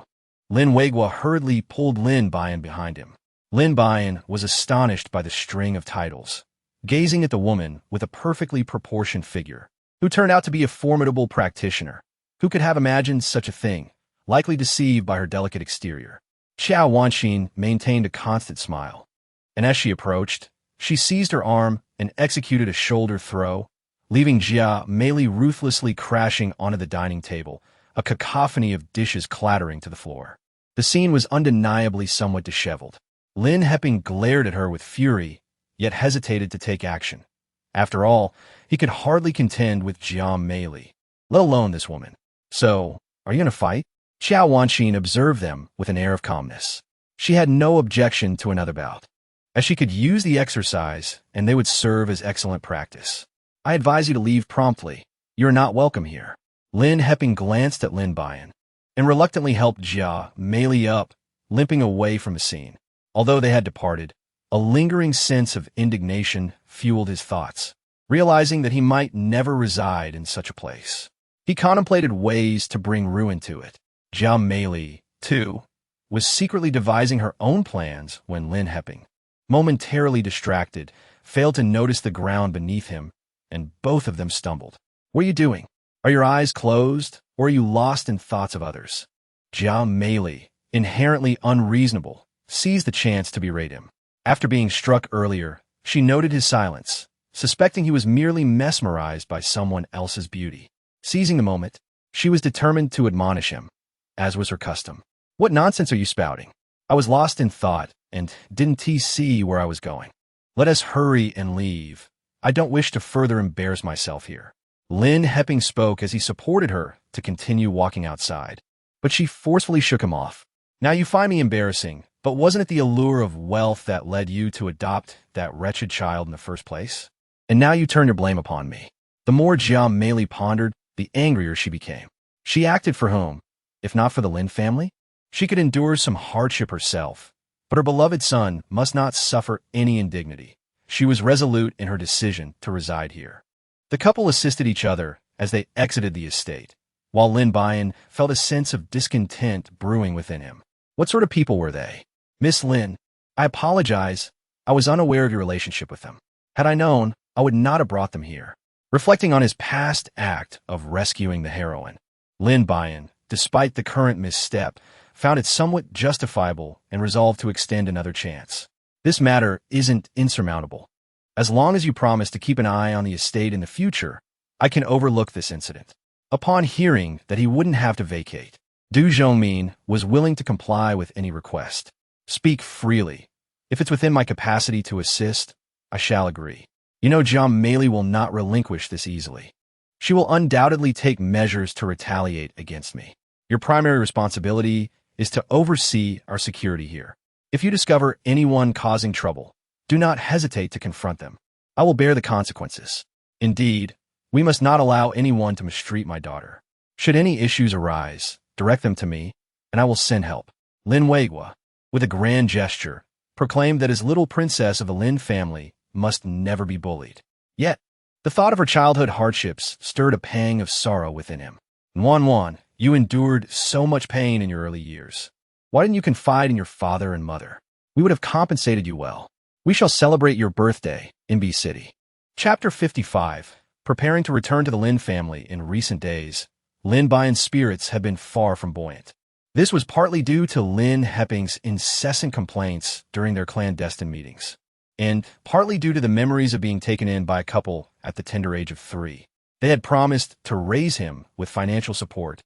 Lin Weigua hurriedly pulled Lin Buyan behind him. Lin Buyan was astonished by the string of titles, gazing at the woman with a perfectly proportioned figure, who turned out to be a formidable practitioner. Who could have imagined such a thing, likely deceived by her delicate exterior? Xiao Wanxin maintained a constant smile, and as she approached, she seized her arm and executed a shoulder throw, leaving Jiang Meili ruthlessly crashing onto the dining table, a cacophony of dishes clattering to the floor. The scene was undeniably somewhat disheveled. Lin Heping glared at her with fury, yet hesitated to take action. After all, he could hardly contend with Jiang Meili, let alone this woman. So, are you in a fight? Xiao Wanxin observed them with an air of calmness. She had no objection to another bout, as she could use the exercise and they would serve as excellent practice. I advise you to leave promptly. You are not welcome here. Lin Heping glanced at Lin Buyan and reluctantly helped Jiang Meili up, limping away from the scene. Although they had departed, a lingering sense of indignation fueled his thoughts, realizing that he might never reside in such a place. He contemplated ways to bring ruin to it. Jiang Meili, too, was secretly devising her own plans when Lin Heping, momentarily distracted, failed to notice the ground beneath him, and both of them stumbled. What are you doing? Are your eyes closed, or are you lost in thoughts of others? Jiang Meili, inherently unreasonable, seized the chance to berate him. After being struck earlier, she noted his silence, suspecting he was merely mesmerized by someone else's beauty. Seizing the moment, she was determined to admonish him, as was her custom. What nonsense are you spouting? I was lost in thought, and didn't see where I was going. Let us hurry and leave. I don't wish to further embarrass myself here. Lin Heping spoke as he supported her to continue walking outside, but she forcefully shook him off. Now you find me embarrassing, but wasn't it the allure of wealth that led you to adopt that wretched child in the first place? And now you turn your blame upon me. The more Jiang Meili pondered, the angrier she became. She acted for whom? If not for the Lin family? She could endure some hardship herself, but her beloved son must not suffer any indignity. She was resolute in her decision to reside here. The couple assisted each other as they exited the estate, while Lin Buyan felt a sense of discontent brewing within him. What sort of people were they? Miss Lin, I apologize. I was unaware of your relationship with them. Had I known, I would not have brought them here. Reflecting on his past act of rescuing the heroine, Lin Buyan, despite the current misstep, found it somewhat justifiable and resolved to extend another chance. This matter isn't insurmountable. As long as you promise to keep an eye on the estate in the future, I can overlook this incident. Upon hearing that he wouldn't have to vacate, Du Zhongmin was willing to comply with any request. Speak freely. If it's within my capacity to assist, I shall agree. You know Jiang Meili will not relinquish this easily. She will undoubtedly take measures to retaliate against me. Your primary responsibility is to oversee our security here. If you discover anyone causing trouble, do not hesitate to confront them. I will bear the consequences. Indeed, we must not allow anyone to mistreat my daughter. Should any issues arise, direct them to me, and I will send help. Lin Weigua, with a grand gesture, proclaimed that his little princess of the Lin family must never be bullied. Yet, the thought of her childhood hardships stirred a pang of sorrow within him. Wan, you endured so much pain in your early years. Why didn't you confide in your father and mother? We would have compensated you well. We shall celebrate your birthday in B City. Chapter 55. Preparing to return to the Lin family in recent days, Lin Buyan's spirits have been far from buoyant. This was partly due to Lin Heping's incessant complaints during their clandestine meetings, and partly due to the memories of being taken in by a couple at the tender age of 3. They had promised to raise him with financial support,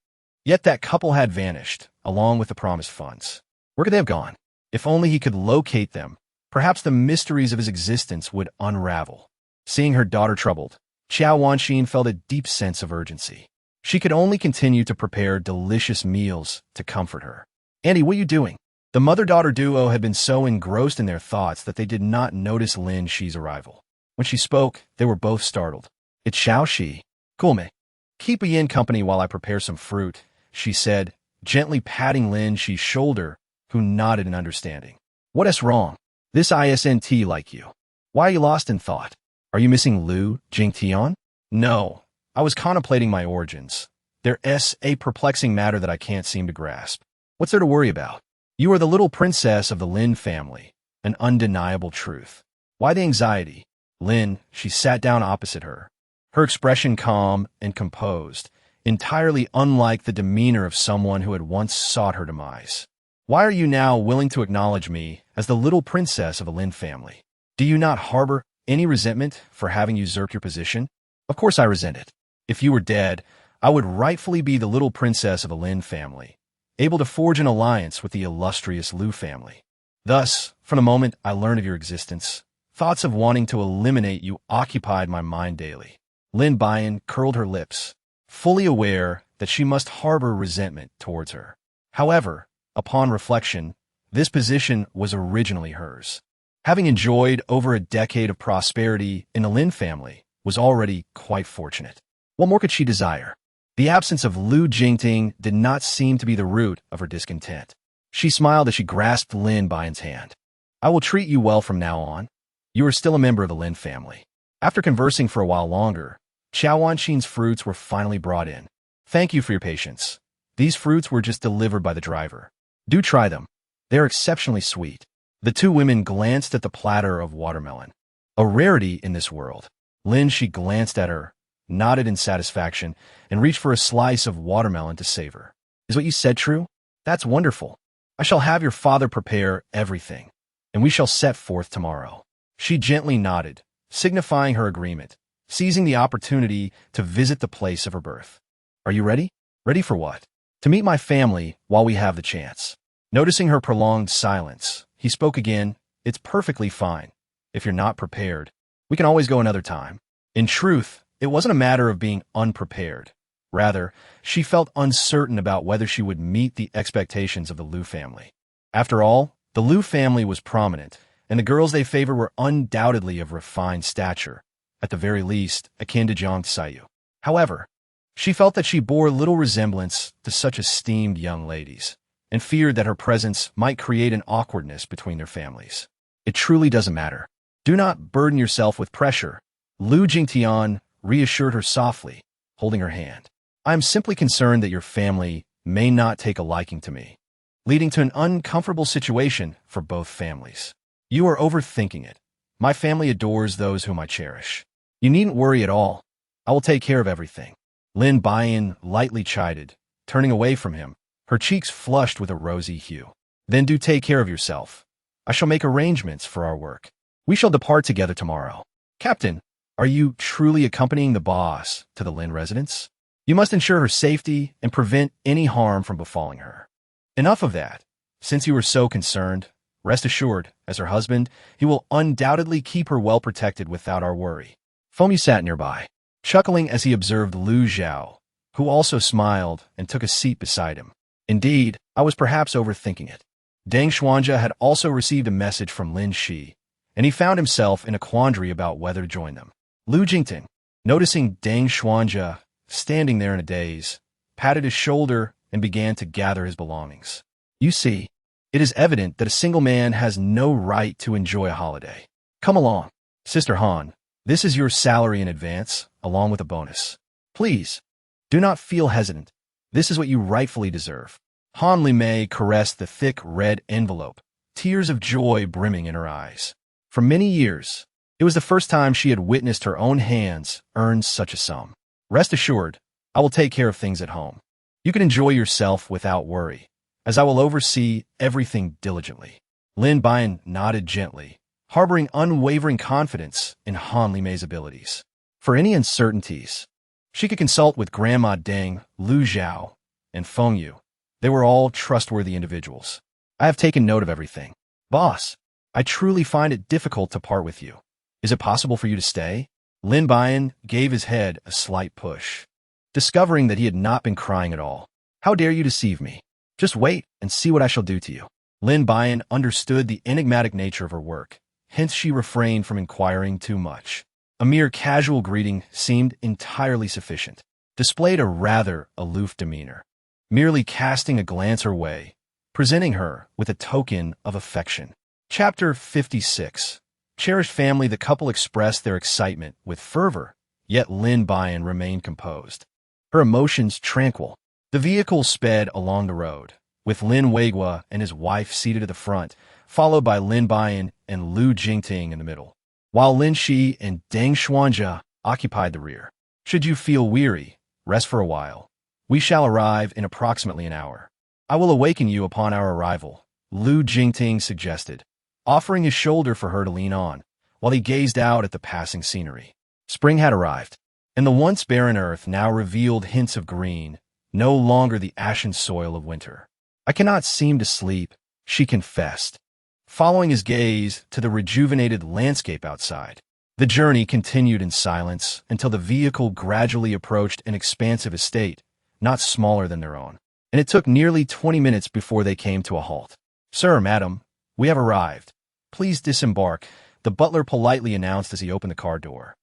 yet that couple had vanished, along with the promised funds. Where could they have gone? If only he could locate them, perhaps the mysteries of his existence would unravel. Seeing her daughter troubled, Xiao Wanxin felt a deep sense of urgency. She could only continue to prepare delicious meals to comfort her. "Andy, what are you doing?" The mother-daughter duo had been so engrossed in their thoughts that they did not notice Lin Shi's arrival. When she spoke, they were both startled. "It's Xiao Shi. Cool, mei. Keep Yin company while I prepare some fruit," she said, gently patting Lin Shi's shoulder, who nodded in understanding. "What is wrong? This isn't like you. Why are you lost in thought? Are you missing Lu Jingtian?" "No. I was contemplating my origins. There's a perplexing matter that I can't seem to grasp. What's there to worry about? You are the little princess of the Lin family, an undeniable truth. Why the anxiety?" Lin, she sat down opposite her, her expression calm and composed, entirely unlike the demeanor of someone who had once sought her demise. "Why are you now willing to acknowledge me as the little princess of the Lin family? Do you not harbor any resentment for having usurped your position?" "Of course I resent it. If you were dead, I would rightfully be the little princess of the Lin family, able to forge an alliance with the illustrious Lu family. Thus, from the moment I learned of your existence, thoughts of wanting to eliminate you occupied my mind daily." Lin Buyan curled her lips, fully aware that she must harbor resentment towards her. However, upon reflection, this position was originally hers. Having enjoyed over a decade of prosperity in the Lin family was already quite fortunate. What more could she desire? The absence of Lu Jingting did not seem to be the root of her discontent. She smiled as she grasped Lin Buyan's hand. "I will treat you well from now on. You are still a member of the Lin family." After conversing for a while longer, Xiao Wanxin's fruits were finally brought in. "Thank you for your patience. These fruits were just delivered by the driver. Do try them. They are exceptionally sweet." The two women glanced at the platter of watermelon. A rarity in this world. Lin Shi glanced at her, nodded in satisfaction, and reached for a slice of watermelon to savor. "Is what you said true? That's wonderful. I shall have your father prepare everything, and we shall set forth tomorrow." She gently nodded, signifying her agreement, seizing the opportunity to visit the place of her birth. "Are you ready?" "Ready for what?" "To meet my family while we have the chance." Noticing her prolonged silence, he spoke again. "It's perfectly fine. If you're not prepared, we can always go another time." In truth, it wasn't a matter of being unprepared. Rather, she felt uncertain about whether she would meet the expectations of the Lu family. After all, the Lu family was prominent, and the girls they favored were undoubtedly of refined stature, at the very least akin to Jiang Xiyu. However, she felt that she bore little resemblance to such esteemed young ladies, and feared that her presence might create an awkwardness between their families. "It truly doesn't matter. Do not burden yourself with pressure," Lu Jingtian reassured her softly, holding her hand. "I am simply concerned that your family may not take a liking to me, leading to an uncomfortable situation for both families. You are overthinking it. My family adores those whom I cherish. You needn't worry at all. I will take care of everything." Lin Buyan lightly chided, turning away from him, her cheeks flushed with a rosy hue. "Then do take care of yourself. I shall make arrangements for our work. We shall depart together tomorrow." "Captain, are you truly accompanying the boss to the Lin residence? You must ensure her safety and prevent any harm from befalling her." "Enough of that. Since you are so concerned, rest assured, as her husband, he will undoubtedly keep her well protected without our worry." Fomi sat nearby, chuckling as he observed Lu Zhao, who also smiled and took a seat beside him. "Indeed, I was perhaps overthinking it." Deng Xuanja had also received a message from Lin Shi, and he found himself in a quandary about whether to join them. Lu Jingting, noticing Deng Xuanja standing there in a daze, patted his shoulder and began to gather his belongings. "You see, it is evident that a single man has no right to enjoy a holiday. Come along. Sister Han, this is your salary in advance, along with a bonus. Please, do not feel hesitant. This is what you rightfully deserve." Han Limei caressed the thick red envelope, tears of joy brimming in her eyes. For many years, it was the first time she had witnessed her own hands earn such a sum. Rest assured, I will take care of things at home. You can enjoy yourself without worry, as I will oversee everything diligently. Lin Buyan nodded gently, harboring unwavering confidence in Han Limei's abilities. For any uncertainties, she could consult with Grandma Deng, Lu Zhao, and Feng Yu. They were all trustworthy individuals. I have taken note of everything. Boss, I truly find it difficult to part with you. Is it possible for you to stay? Lin Buyan gave his head a slight push, discovering that he had not been crying at all. How dare you deceive me? Just wait and see what I shall do to you. Lin Buyan understood the enigmatic nature of her work, hence she refrained from inquiring too much. A mere casual greeting seemed entirely sufficient. Displayed a rather aloof demeanor, merely casting a glance her way, presenting her with a token of affection. Chapter 56. Cherished family. The couple expressed their excitement with fervor, yet Lin Buyan remained composed, her emotions tranquil. The vehicle sped along the road, with Lin Weigua and his wife seated at the front, followed by Lin Buyan and Lu Jingting in the middle, while Lin Shi and Deng Xuanja occupied the rear. Should you feel weary, rest for a while. We shall arrive in approximately an hour. I will awaken you upon our arrival, Lu Jingting suggested, offering his shoulder for her to lean on, while he gazed out at the passing scenery. Spring had arrived, and the once barren earth now revealed hints of green, no longer the ashen soil of winter. I cannot seem to sleep, she confessed, following his gaze to the rejuvenated landscape outside. The journey continued in silence until the vehicle gradually approached an expansive estate, not smaller than their own, and it took nearly 20 minutes before they came to a halt. Sir, madam, we have arrived. Please disembark, the butler politely announced as he opened the car door.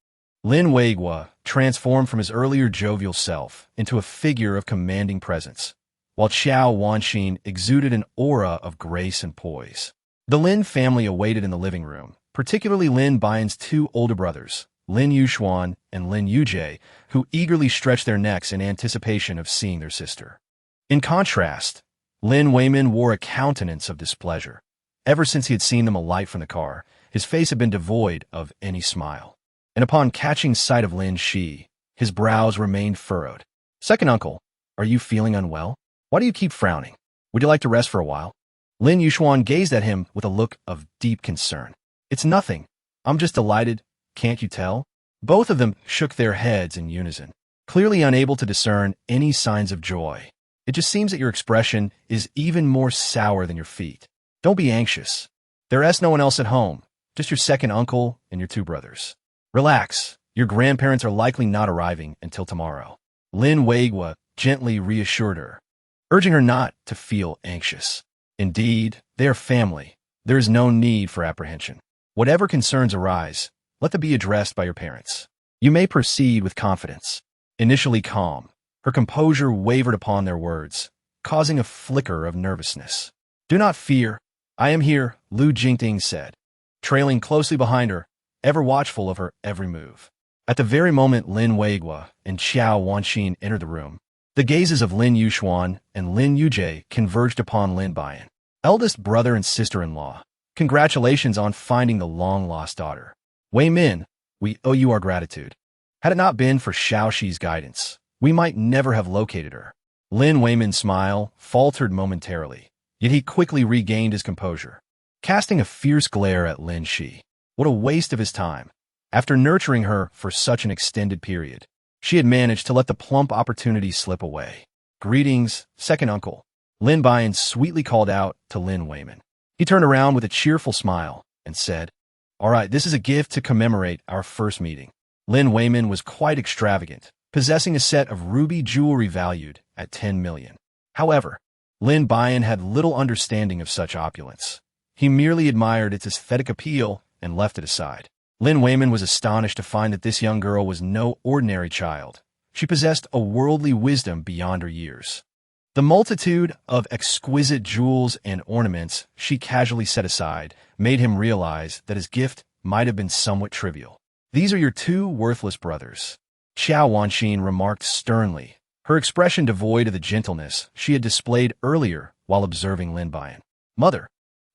Lin Weigua transformed from his earlier jovial self into a figure of commanding presence, while Qiao Wanxin exuded an aura of grace and poise. The Lin family awaited in the living room, particularly Lin Buyan's two older brothers, Lin Yuxuan and Lin Yujie, who eagerly stretched their necks in anticipation of seeing their sister. In contrast, Lin Weimin wore a countenance of displeasure. Ever since he had seen them alight from the car, his face had been devoid of any smile. And upon catching sight of Lin Shi, his brows remained furrowed. Second uncle, are you feeling unwell? Why do you keep frowning? Would you like to rest for a while? Lin Yuxuan gazed at him with a look of deep concern. It's nothing. I'm just delighted. Can't you tell? Both of them shook their heads in unison, clearly unable to discern any signs of joy. It just seems that your expression is even more sour than your feet. Don't be anxious. There's no one else at home, just your second uncle and your two brothers. Relax. Your grandparents are likely not arriving until tomorrow. Lin Weigua gently reassured her, urging her not to feel anxious. Indeed, they are family. There is no need for apprehension. Whatever concerns arise, let them be addressed by your parents. You may proceed with confidence. Initially calm, her composure wavered upon their words, causing a flicker of nervousness. Do not fear. I am here, Lu Jingting said, trailing closely behind her, ever watchful of her every move. At the very moment Lin Weigua and Qiao Wanxin entered the room, the gazes of Lin Yuxuan and Lin Yujie converged upon Lin Buyan, eldest brother and sister-in-law. Congratulations on finding the long-lost daughter. Wei Min, we owe you our gratitude. Had it not been for Xiao Shi's guidance, we might never have located her. Lin Weimin's smile faltered momentarily, yet he quickly regained his composure, casting a fierce glare at Lin Shi. What a waste of his time. After nurturing her for such an extended period, she had managed to let the plump opportunity slip away. Greetings, second uncle. Lin Buyan sweetly called out to Lin Weimin. He turned around with a cheerful smile and said, All right, this is a gift to commemorate our first meeting. Lin Weimin was quite extravagant, possessing a set of ruby jewelry valued at 10 million. However, Lin Buyan had little understanding of such opulence. He merely admired its aesthetic appeal and left it aside. Lin Weimin was astonished to find that this young girl was no ordinary child. She possessed a worldly wisdom beyond her years. The multitude of exquisite jewels and ornaments she casually set aside made him realize that his gift might have been somewhat trivial. These are your two worthless brothers, Qiao Wanxin remarked sternly, her expression devoid of the gentleness she had displayed earlier while observing Lin Buyan. Mother,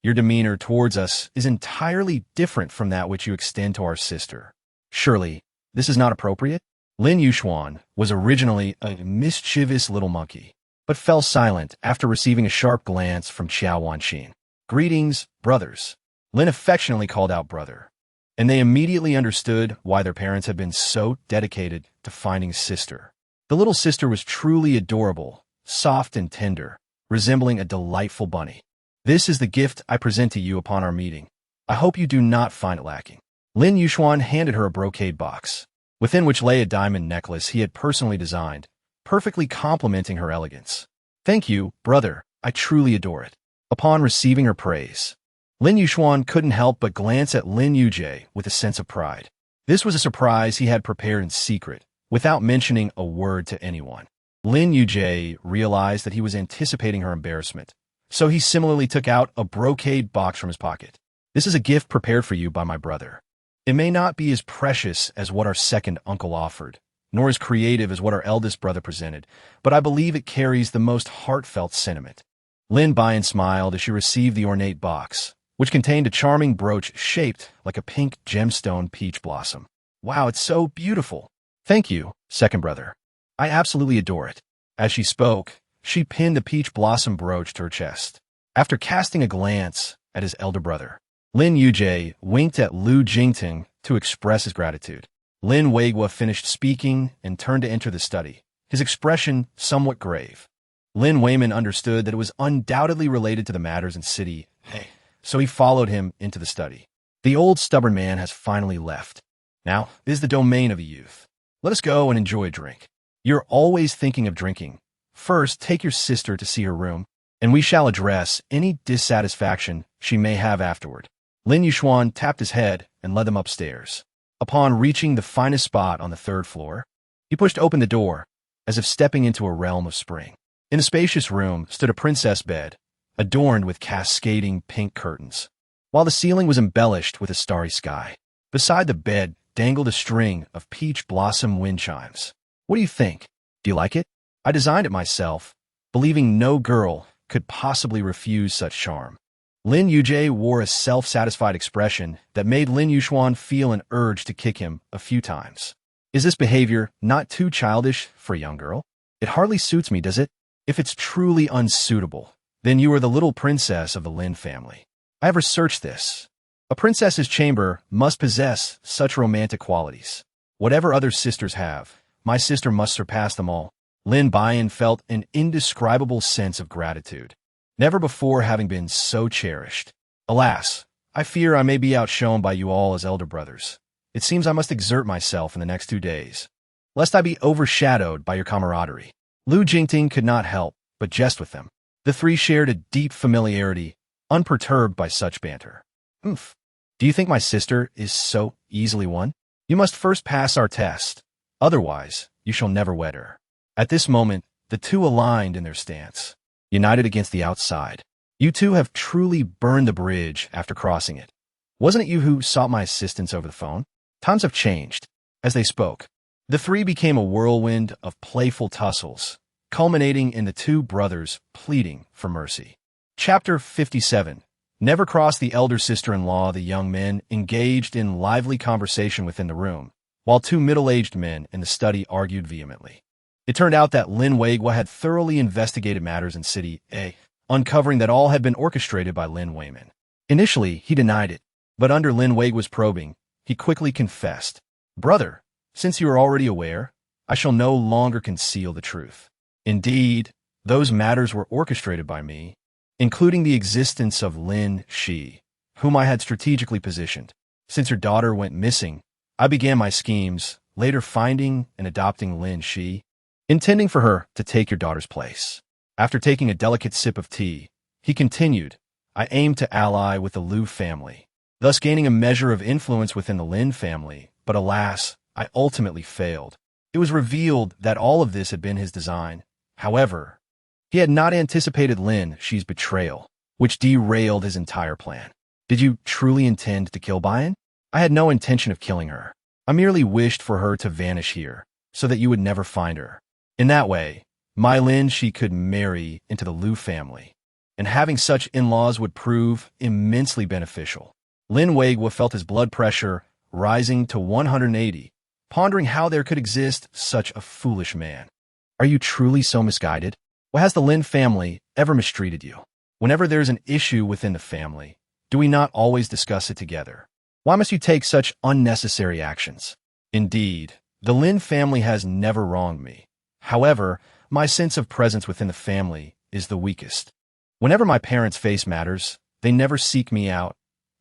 Your demeanor towards us is entirely different from that which you extend to our sister. Surely, this is not appropriate? Lin Yuxuan was originally a mischievous little monkey, but fell silent after receiving a sharp glance from Qiao Wanqin. Greetings, brothers. Lin affectionately called out brother, and they immediately understood why their parents had been so dedicated to finding a sister. The little sister was truly adorable, soft and tender, resembling a delightful bunny. This is the gift I present to you upon our meeting. I hope you do not find it lacking. Lin Yuxuan handed her a brocade box, within which lay a diamond necklace he had personally designed, perfectly complementing her elegance. Thank you, brother. I truly adore it. Upon receiving her praise, Lin Yuxuan couldn't help but glance at Lin Yujie with a sense of pride. This was a surprise he had prepared in secret, without mentioning a word to anyone. Lin Yujie realized that he was anticipating her embarrassment, so he similarly took out a brocade box from his pocket. This is a gift prepared for you by my brother. It may not be as precious as what our second uncle offered, nor as creative as what our eldest brother presented, but I believe it carries the most heartfelt sentiment. Lin Buyan smiled as she received the ornate box, which contained a charming brooch shaped like a pink gemstone peach blossom. Wow, it's so beautiful. Thank you, second brother. I absolutely adore it. As she spoke, she pinned the peach blossom brooch to her chest. After casting a glance at his elder brother, Lin Yujie winked at Lu Jingting to express his gratitude. Lin Weigua finished speaking and turned to enter the study, his expression somewhat grave. Lin Weiman understood that it was undoubtedly related to the matters in city, so he followed him into the study. The old stubborn man has finally left. Now, this is the domain of a youth. Let us go and enjoy a drink. You're always thinking of drinking. First, take your sister to see her room, and we shall address any dissatisfaction she may have afterward. Lin Yuxuan tapped his head and led them upstairs. Upon reaching the finest spot on the third floor, he pushed open the door, as if stepping into a realm of spring. In a spacious room stood a princess bed, adorned with cascading pink curtains, while the ceiling was embellished with a starry sky. Beside the bed dangled a string of peach blossom wind chimes. What do you think? Do you like it? I designed it myself, believing no girl could possibly refuse such charm. Lin Yujie wore a self-satisfied expression that made Lin Yuxuan feel an urge to kick him a few times. Is this behavior not too childish for a young girl? It hardly suits me, does it? If it's truly unsuitable, then you are the little princess of the Lin family. I have researched this. A princess's chamber must possess such romantic qualities. Whatever other sisters have, my sister must surpass them all. Lin Buyan felt an indescribable sense of gratitude, never before having been so cherished. Alas, I fear I may be outshone by you all as elder brothers. It seems I must exert myself in the next 2 days, lest I be overshadowed by your camaraderie. Lu Jingting could not help but jest with them. The three shared a deep familiarity, unperturbed by such banter. Oomph. Do you think my sister is so easily won? You must first pass our test. Otherwise, you shall never wed her. At this moment, the two aligned in their stance, united against the outside. You two have truly burned the bridge after crossing it. Wasn't it you who sought my assistance over the phone? Times have changed. As they spoke, the three became a whirlwind of playful tussles, culminating in the two brothers pleading for mercy. Chapter 57. Never cross the elder sister-in-law. The young men engaged in lively conversation within the room, while two middle-aged men in the study argued vehemently. It turned out that Lin Weigua had thoroughly investigated matters in City A, uncovering that all had been orchestrated by Lin Weiman. Initially, he denied it, but under Lin Weigua's probing, he quickly confessed. Brother, since you are already aware, I shall no longer conceal the truth. Indeed, those matters were orchestrated by me, including the existence of Lin Shi, whom I had strategically positioned. Since her daughter went missing, I began my schemes, later finding and adopting Lin Shi, intending for her to take your daughter's place. After taking a delicate sip of tea, he continued, I aimed to ally with the Liu family, thus gaining a measure of influence within the Lin family, but alas, I ultimately failed. It was revealed that all of this had been his design. However, he had not anticipated Lin Shi's betrayal, which derailed his entire plan. Did you truly intend to kill Buyan? I had no intention of killing her. I merely wished for her to vanish here, so that you would never find her. In that way, my Lin Shi could marry into the Liu family, and having such in-laws would prove immensely beneficial. Lin Weigwa felt his blood pressure rising to 180, pondering how there could exist such a foolish man. Are you truly so misguided? Well, has the Lin family ever mistreated you? Whenever there's an issue within the family, do we not always discuss it together? Why must you take such unnecessary actions? Indeed, the Lin family has never wronged me. However, my sense of presence within the family is the weakest. Whenever my parents face matters, they never seek me out.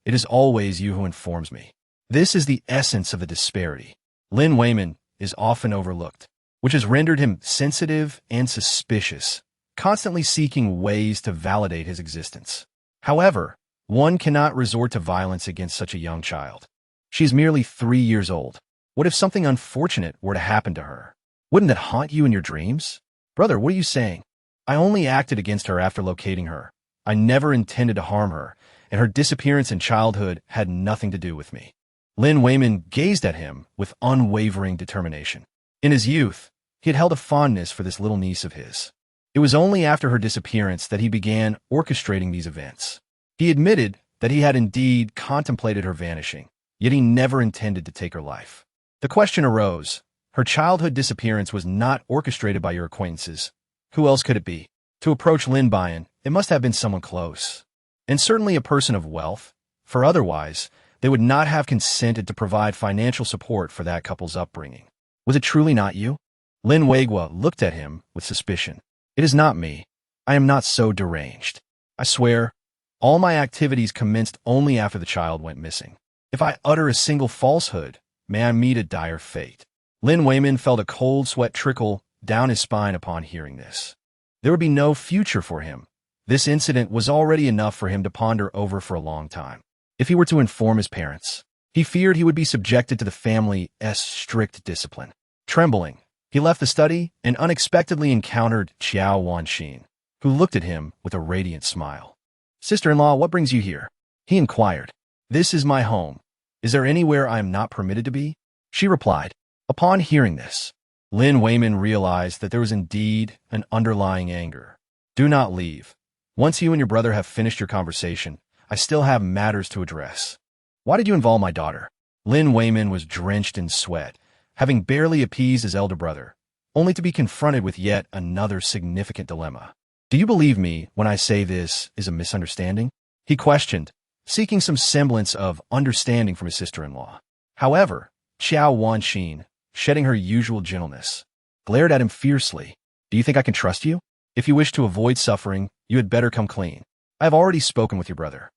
It is always you who informs me. This is the essence of the disparity. Lin Wayman is often overlooked, which has rendered him sensitive and suspicious, constantly seeking ways to validate his existence. However, one cannot resort to violence against such a young child. She is merely 3 years old. What if something unfortunate were to happen to her? Wouldn't that haunt you in your dreams? Brother, what are you saying? I only acted against her after locating her. I never intended to harm her, and her disappearance in childhood had nothing to do with me. Lin Wayman gazed at him with unwavering determination. In his youth, he had held a fondness for this little niece of his. It was only after her disappearance that he began orchestrating these events. He admitted that he had indeed contemplated her vanishing, yet he never intended to take her life. The question arose, her childhood disappearance was not orchestrated by your acquaintances. Who else could it be? To approach Lin Buyan, it must have been someone close, and certainly a person of wealth, for otherwise, they would not have consented to provide financial support for that couple's upbringing. Was it truly not you? Lin Weigwa looked at him with suspicion. It is not me. I am not so deranged. I swear, all my activities commenced only after the child went missing. If I utter a single falsehood, may I meet a dire fate. Lin Wayman felt a cold sweat trickle down his spine upon hearing this. There would be no future for him. This incident was already enough for him to ponder over for a long time. If he were to inform his parents, he feared he would be subjected to the family's strict discipline. Trembling, he left the study and unexpectedly encountered Xiao Wanxin, who looked at him with a radiant smile. Sister-in-law, what brings you here? He inquired. This is my home. Is there anywhere I am not permitted to be? She replied. Upon hearing this, Lin Wayman realized that there was indeed an underlying anger. Do not leave. Once you and your brother have finished your conversation, I still have matters to address. Why did you involve my daughter? Lin Wayman was drenched in sweat, having barely appeased his elder brother, only to be confronted with yet another significant dilemma. Do you believe me when I say this is a misunderstanding? He questioned, seeking some semblance of understanding from his sister-in-law. However, Xiao Wanxin, shedding her usual gentleness, glared at him fiercely. Do you think I can trust you? If you wish to avoid suffering, you had better come clean. I have already spoken with your brother.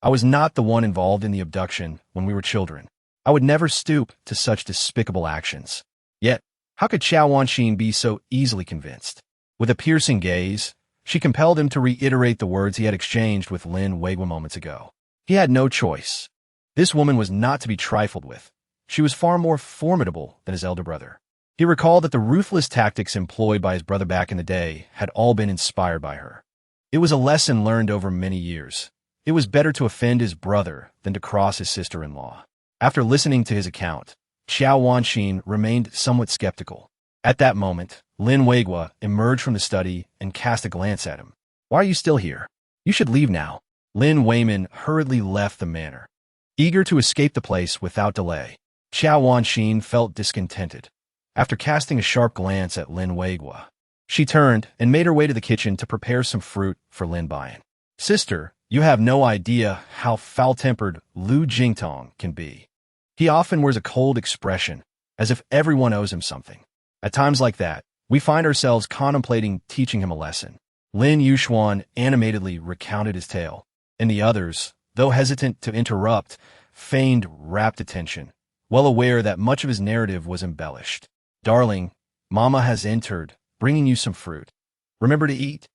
I was not the one involved in the abduction when we were children. I would never stoop to such despicable actions. Yet, how could Xiao Wanxin be so easily convinced? With a piercing gaze, she compelled him to reiterate the words he had exchanged with Lin Weigwa moments ago. He had no choice. This woman was not to be trifled with. She was far more formidable than his elder brother. He recalled that the ruthless tactics employed by his brother back in the day had all been inspired by her. It was a lesson learned over many years. It was better to offend his brother than to cross his sister-in-law. After listening to his account, Xiao Wanxin remained somewhat skeptical. At that moment, Lin Weigwa emerged from the study and cast a glance at him. Why are you still here? You should leave now. Lin Wayman hurriedly left the manor, eager to escape the place without delay. Xiao Wanxin felt discontented. After casting a sharp glance at Lin Weigwa, she turned and made her way to the kitchen to prepare some fruit for Lin Buyan. Sister, you have no idea how foul-tempered Lu Jingtong can be. He often wears a cold expression, as if everyone owes him something. At times like that, we find ourselves contemplating teaching him a lesson. Lin Yuxuan animatedly recounted his tale, and the others, though hesitant to interrupt, feigned rapt attention, well aware that much of his narrative was embellished. Darling, Mama has entered, bringing you some fruit. Remember to eat?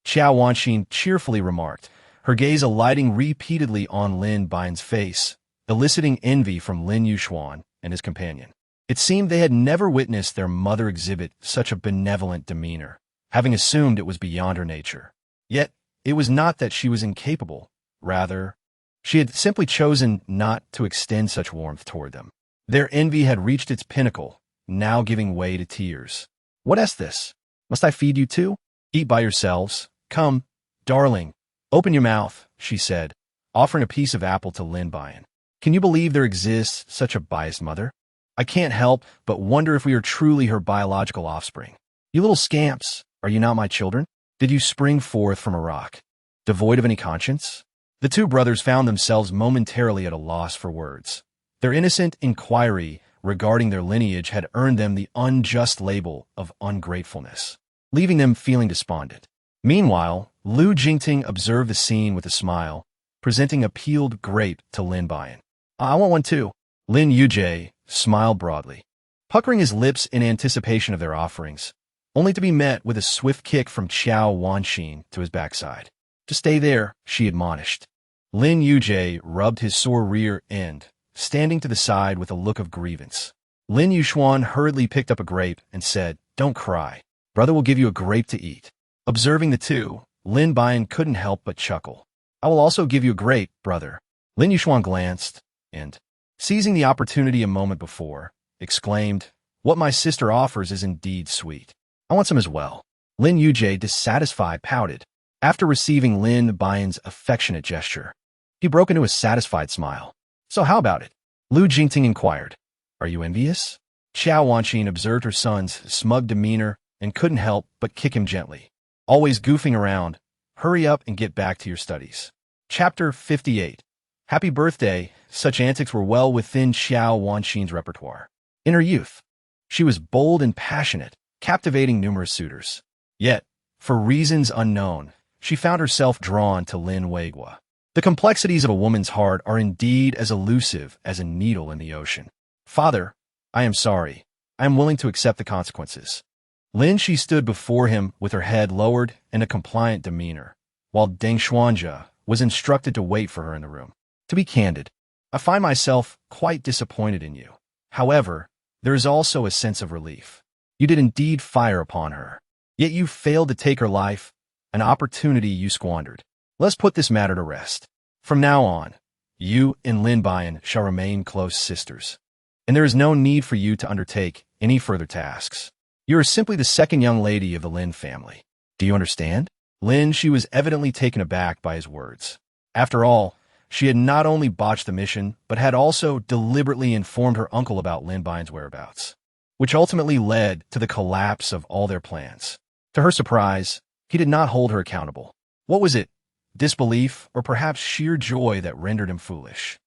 Xiao Wanxin cheerfully remarked, her gaze alighting repeatedly on Lin Buyan's face, eliciting envy from Lin Yuxuan and his companion. It seemed they had never witnessed their mother exhibit such a benevolent demeanor, having assumed it was beyond her nature. Yet, it was not that she was incapable. Rather, she had simply chosen not to extend such warmth toward them. Their envy had reached its pinnacle, now giving way to tears. What is this? Must I feed you too? Eat by yourselves. Come, darling, Open your mouth, she said, offering a piece of apple to Lin Buyan. Can you believe there exists such a biased mother? I can't help but wonder if we are truly her biological offspring. You little scamps, are you not my children? Did you spring forth from a rock, devoid of any conscience? The two brothers found themselves momentarily at a loss for words. Their innocent inquiry regarding their lineage had earned them the unjust label of ungratefulness, leaving them feeling despondent. Meanwhile, Lu Jingting observed the scene with a smile, presenting a peeled grape to Lin Buyan. I want one too. Lin Yujie smiled broadly, puckering his lips in anticipation of their offerings, only to be met with a swift kick from Qiao Wanxin to his backside. Just stay there, she admonished. Lin Yujie rubbed his sore rear end, standing to the side with a look of grievance. Lin Yushuan hurriedly picked up a grape and said, "Don't cry. Brother will give you a grape to eat." Observing the two, Lin Buyan couldn't help but chuckle. "I will also give you a grape, brother." Lin Yushuan glanced and, seizing the opportunity a moment before, exclaimed, "What my sister offers is indeed sweet. I want some as well." Lin Yujie, dissatisfied, pouted. After receiving Lin Buyan's affectionate gesture, he broke into a satisfied smile. "So how about it?" Lu Jingting inquired. "Are you envious?" Qiao Wanxin observed her son's smug demeanor and couldn't help but kick him gently. "Always goofing around. Hurry up and get back to your studies." Chapter 58. Happy birthday. Such antics were well within Qiao Wanxin's repertoire. In her youth, she was bold and passionate, captivating numerous suitors. Yet, for reasons unknown, she found herself drawn to Lin Weigua. The complexities of a woman's heart are indeed as elusive as a needle in the ocean. "Father, I am sorry. I am willing to accept the consequences." Lin Shi stood before him with her head lowered and a compliant demeanor, while Deng Xuanja was instructed to wait for her in the room. "To be candid, I find myself quite disappointed in you. However, there is also a sense of relief. You did indeed fire upon her, yet you failed to take her life, an opportunity you squandered. Let's put this matter to rest. From now on, you and Lin Buyan shall remain close sisters, and there is no need for you to undertake any further tasks. You are simply the second young lady of the Lin family. Do you understand?" Lin, she was evidently taken aback by his words. After all, she had not only botched the mission, but had also deliberately informed her uncle about Lin Buyan's whereabouts, which ultimately led to the collapse of all their plans. To her surprise, he did not hold her accountable. What was it? Disbelief, or perhaps sheer joy that rendered him foolish?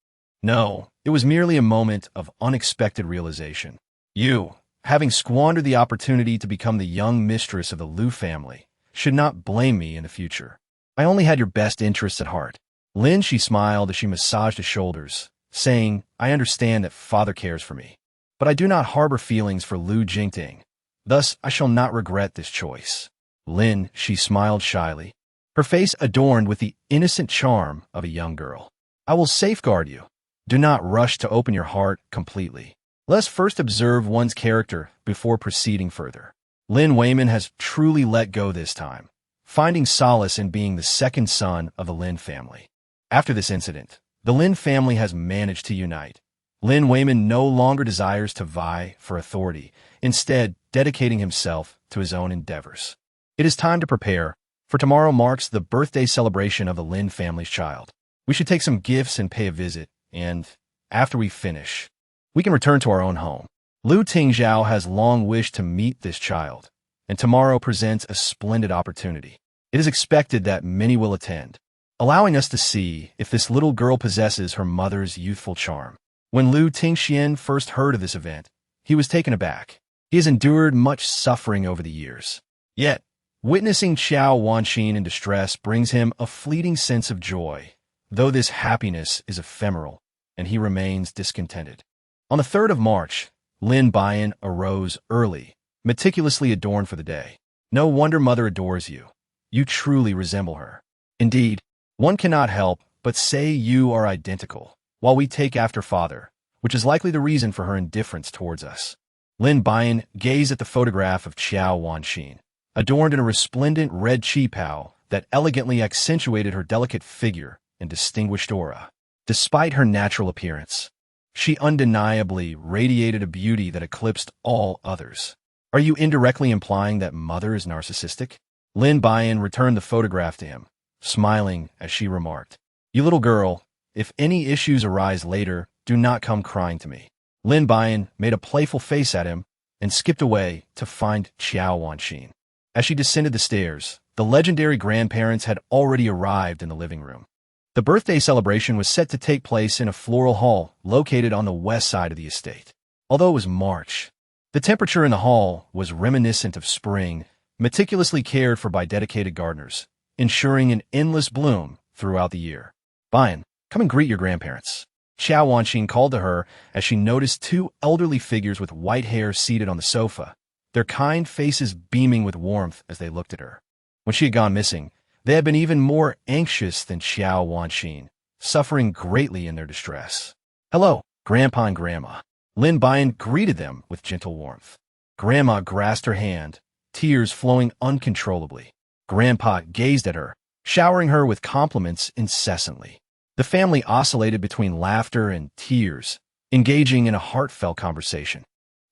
No, it was merely a moment of unexpected realization. You, having squandered the opportunity to become the young mistress of the Liu family, should not blame me in the future. I only had your best interests at heart. Lin, she smiled as she massaged his shoulders, saying, "I understand that father cares for me, but I do not harbor feelings for Lu Jingting. Thus, I shall not regret this choice." Lin, she smiled shyly, her face adorned with the innocent charm of a young girl. "I will safeguard you. Do not rush to open your heart completely. Let's first observe one's character before proceeding further." Lin Weiman has truly let go this time, finding solace in being the second son of the Lin family. After this incident, the Lin family has managed to unite. Lin Weiman no longer desires to vie for authority, instead dedicating himself to his own endeavors. It is time to prepare, for tomorrow marks the birthday celebration of the Lin family's child. We should take some gifts and pay a visit, and, after we finish, we can return to our own home. Lu Tingzhao has long wished to meet this child, and tomorrow presents a splendid opportunity. It is expected that many will attend, allowing us to see if this little girl possesses her mother's youthful charm. When Lu Tingxian first heard of this event, he was taken aback. He has endured much suffering over the years. Yet, witnessing Qiao Wanxin in distress brings him a fleeting sense of joy, though this happiness is ephemeral, and he remains discontented. On the 3rd of March, Lin Buyan arose early, meticulously adorned for the day. No wonder mother adores you. You truly resemble her. Indeed, one cannot help but say you are identical, while we take after father, which is likely the reason for her indifference towards us. Lin Buyan gazed at the photograph of Qiao Wanxin, adorned in a resplendent red qipao that elegantly accentuated her delicate figure and distinguished aura. Despite her natural appearance, she undeniably radiated a beauty that eclipsed all others. Are you indirectly implying that mother is narcissistic? Lin Buyan returned the photograph to him, smiling as she remarked, "You little girl, if any issues arise later, do not come crying to me." Lin Buyan made a playful face at him and skipped away to find Xiao Wanxin. As she descended the stairs, the legendary grandparents had already arrived in the living room. The birthday celebration was set to take place in a floral hall located on the west side of the estate. Although it was March, the temperature in the hall was reminiscent of spring, meticulously cared for by dedicated gardeners, ensuring an endless bloom throughout the year. "Buyan, come and greet your grandparents." Xiao Wanxin called to her as she noticed two elderly figures with white hair seated on the sofa, their kind faces beaming with warmth as they looked at her. When she had gone missing, they had been even more anxious than Xiao Wanxin, suffering greatly in their distress. "Hello, Grandpa and Grandma." Lin Buyan greeted them with gentle warmth. Grandma grasped her hand, tears flowing uncontrollably. Grandpa gazed at her, showering her with compliments incessantly. The family oscillated between laughter and tears, engaging in a heartfelt conversation.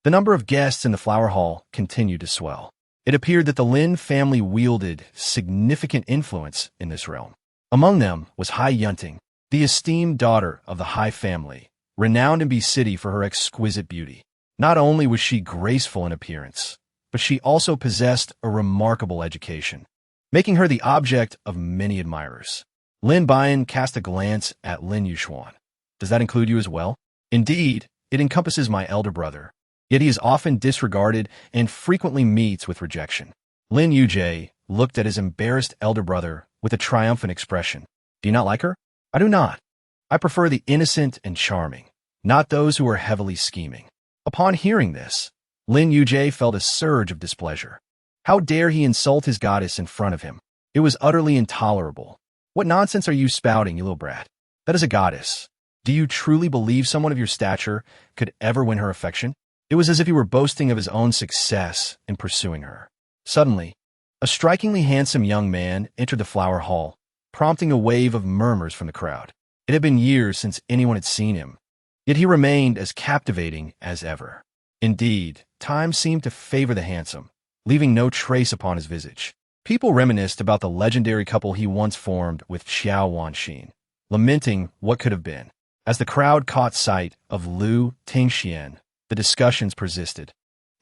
The number of guests in the flower hall continued to swell. It appeared that the Lin family wielded significant influence in this realm. Among them was Hai Yunting, the esteemed daughter of the Hai family, renowned in B City for her exquisite beauty. Not only was she graceful in appearance, but she also possessed a remarkable education, making her the object of many admirers. Lin Buyan cast a glance at Lin Yuxuan. "Does that include you as well?" "Indeed, it encompasses my elder brother. Yet he is often disregarded and frequently meets with rejection." Lin Yujie looked at his embarrassed elder brother with a triumphant expression. "Do you not like her?" "I do not. I prefer the innocent and charming, not those who are heavily scheming." Upon hearing this, Lin Yujie felt a surge of displeasure. How dare he insult his goddess in front of him? It was utterly intolerable. "What nonsense are you spouting, you little brat? That is a goddess. Do you truly believe someone of your stature could ever win her affection?" It was as if he were boasting of his own success in pursuing her. Suddenly, a strikingly handsome young man entered the flower hall, prompting a wave of murmurs from the crowd. It had been years since anyone had seen him, yet he remained as captivating as ever. Indeed, time seemed to favor the handsome, leaving no trace upon his visage. People reminisced about the legendary couple he once formed with Xiao Wanxin, lamenting what could have been. As the crowd caught sight of Lu Tingxian, the discussions persisted,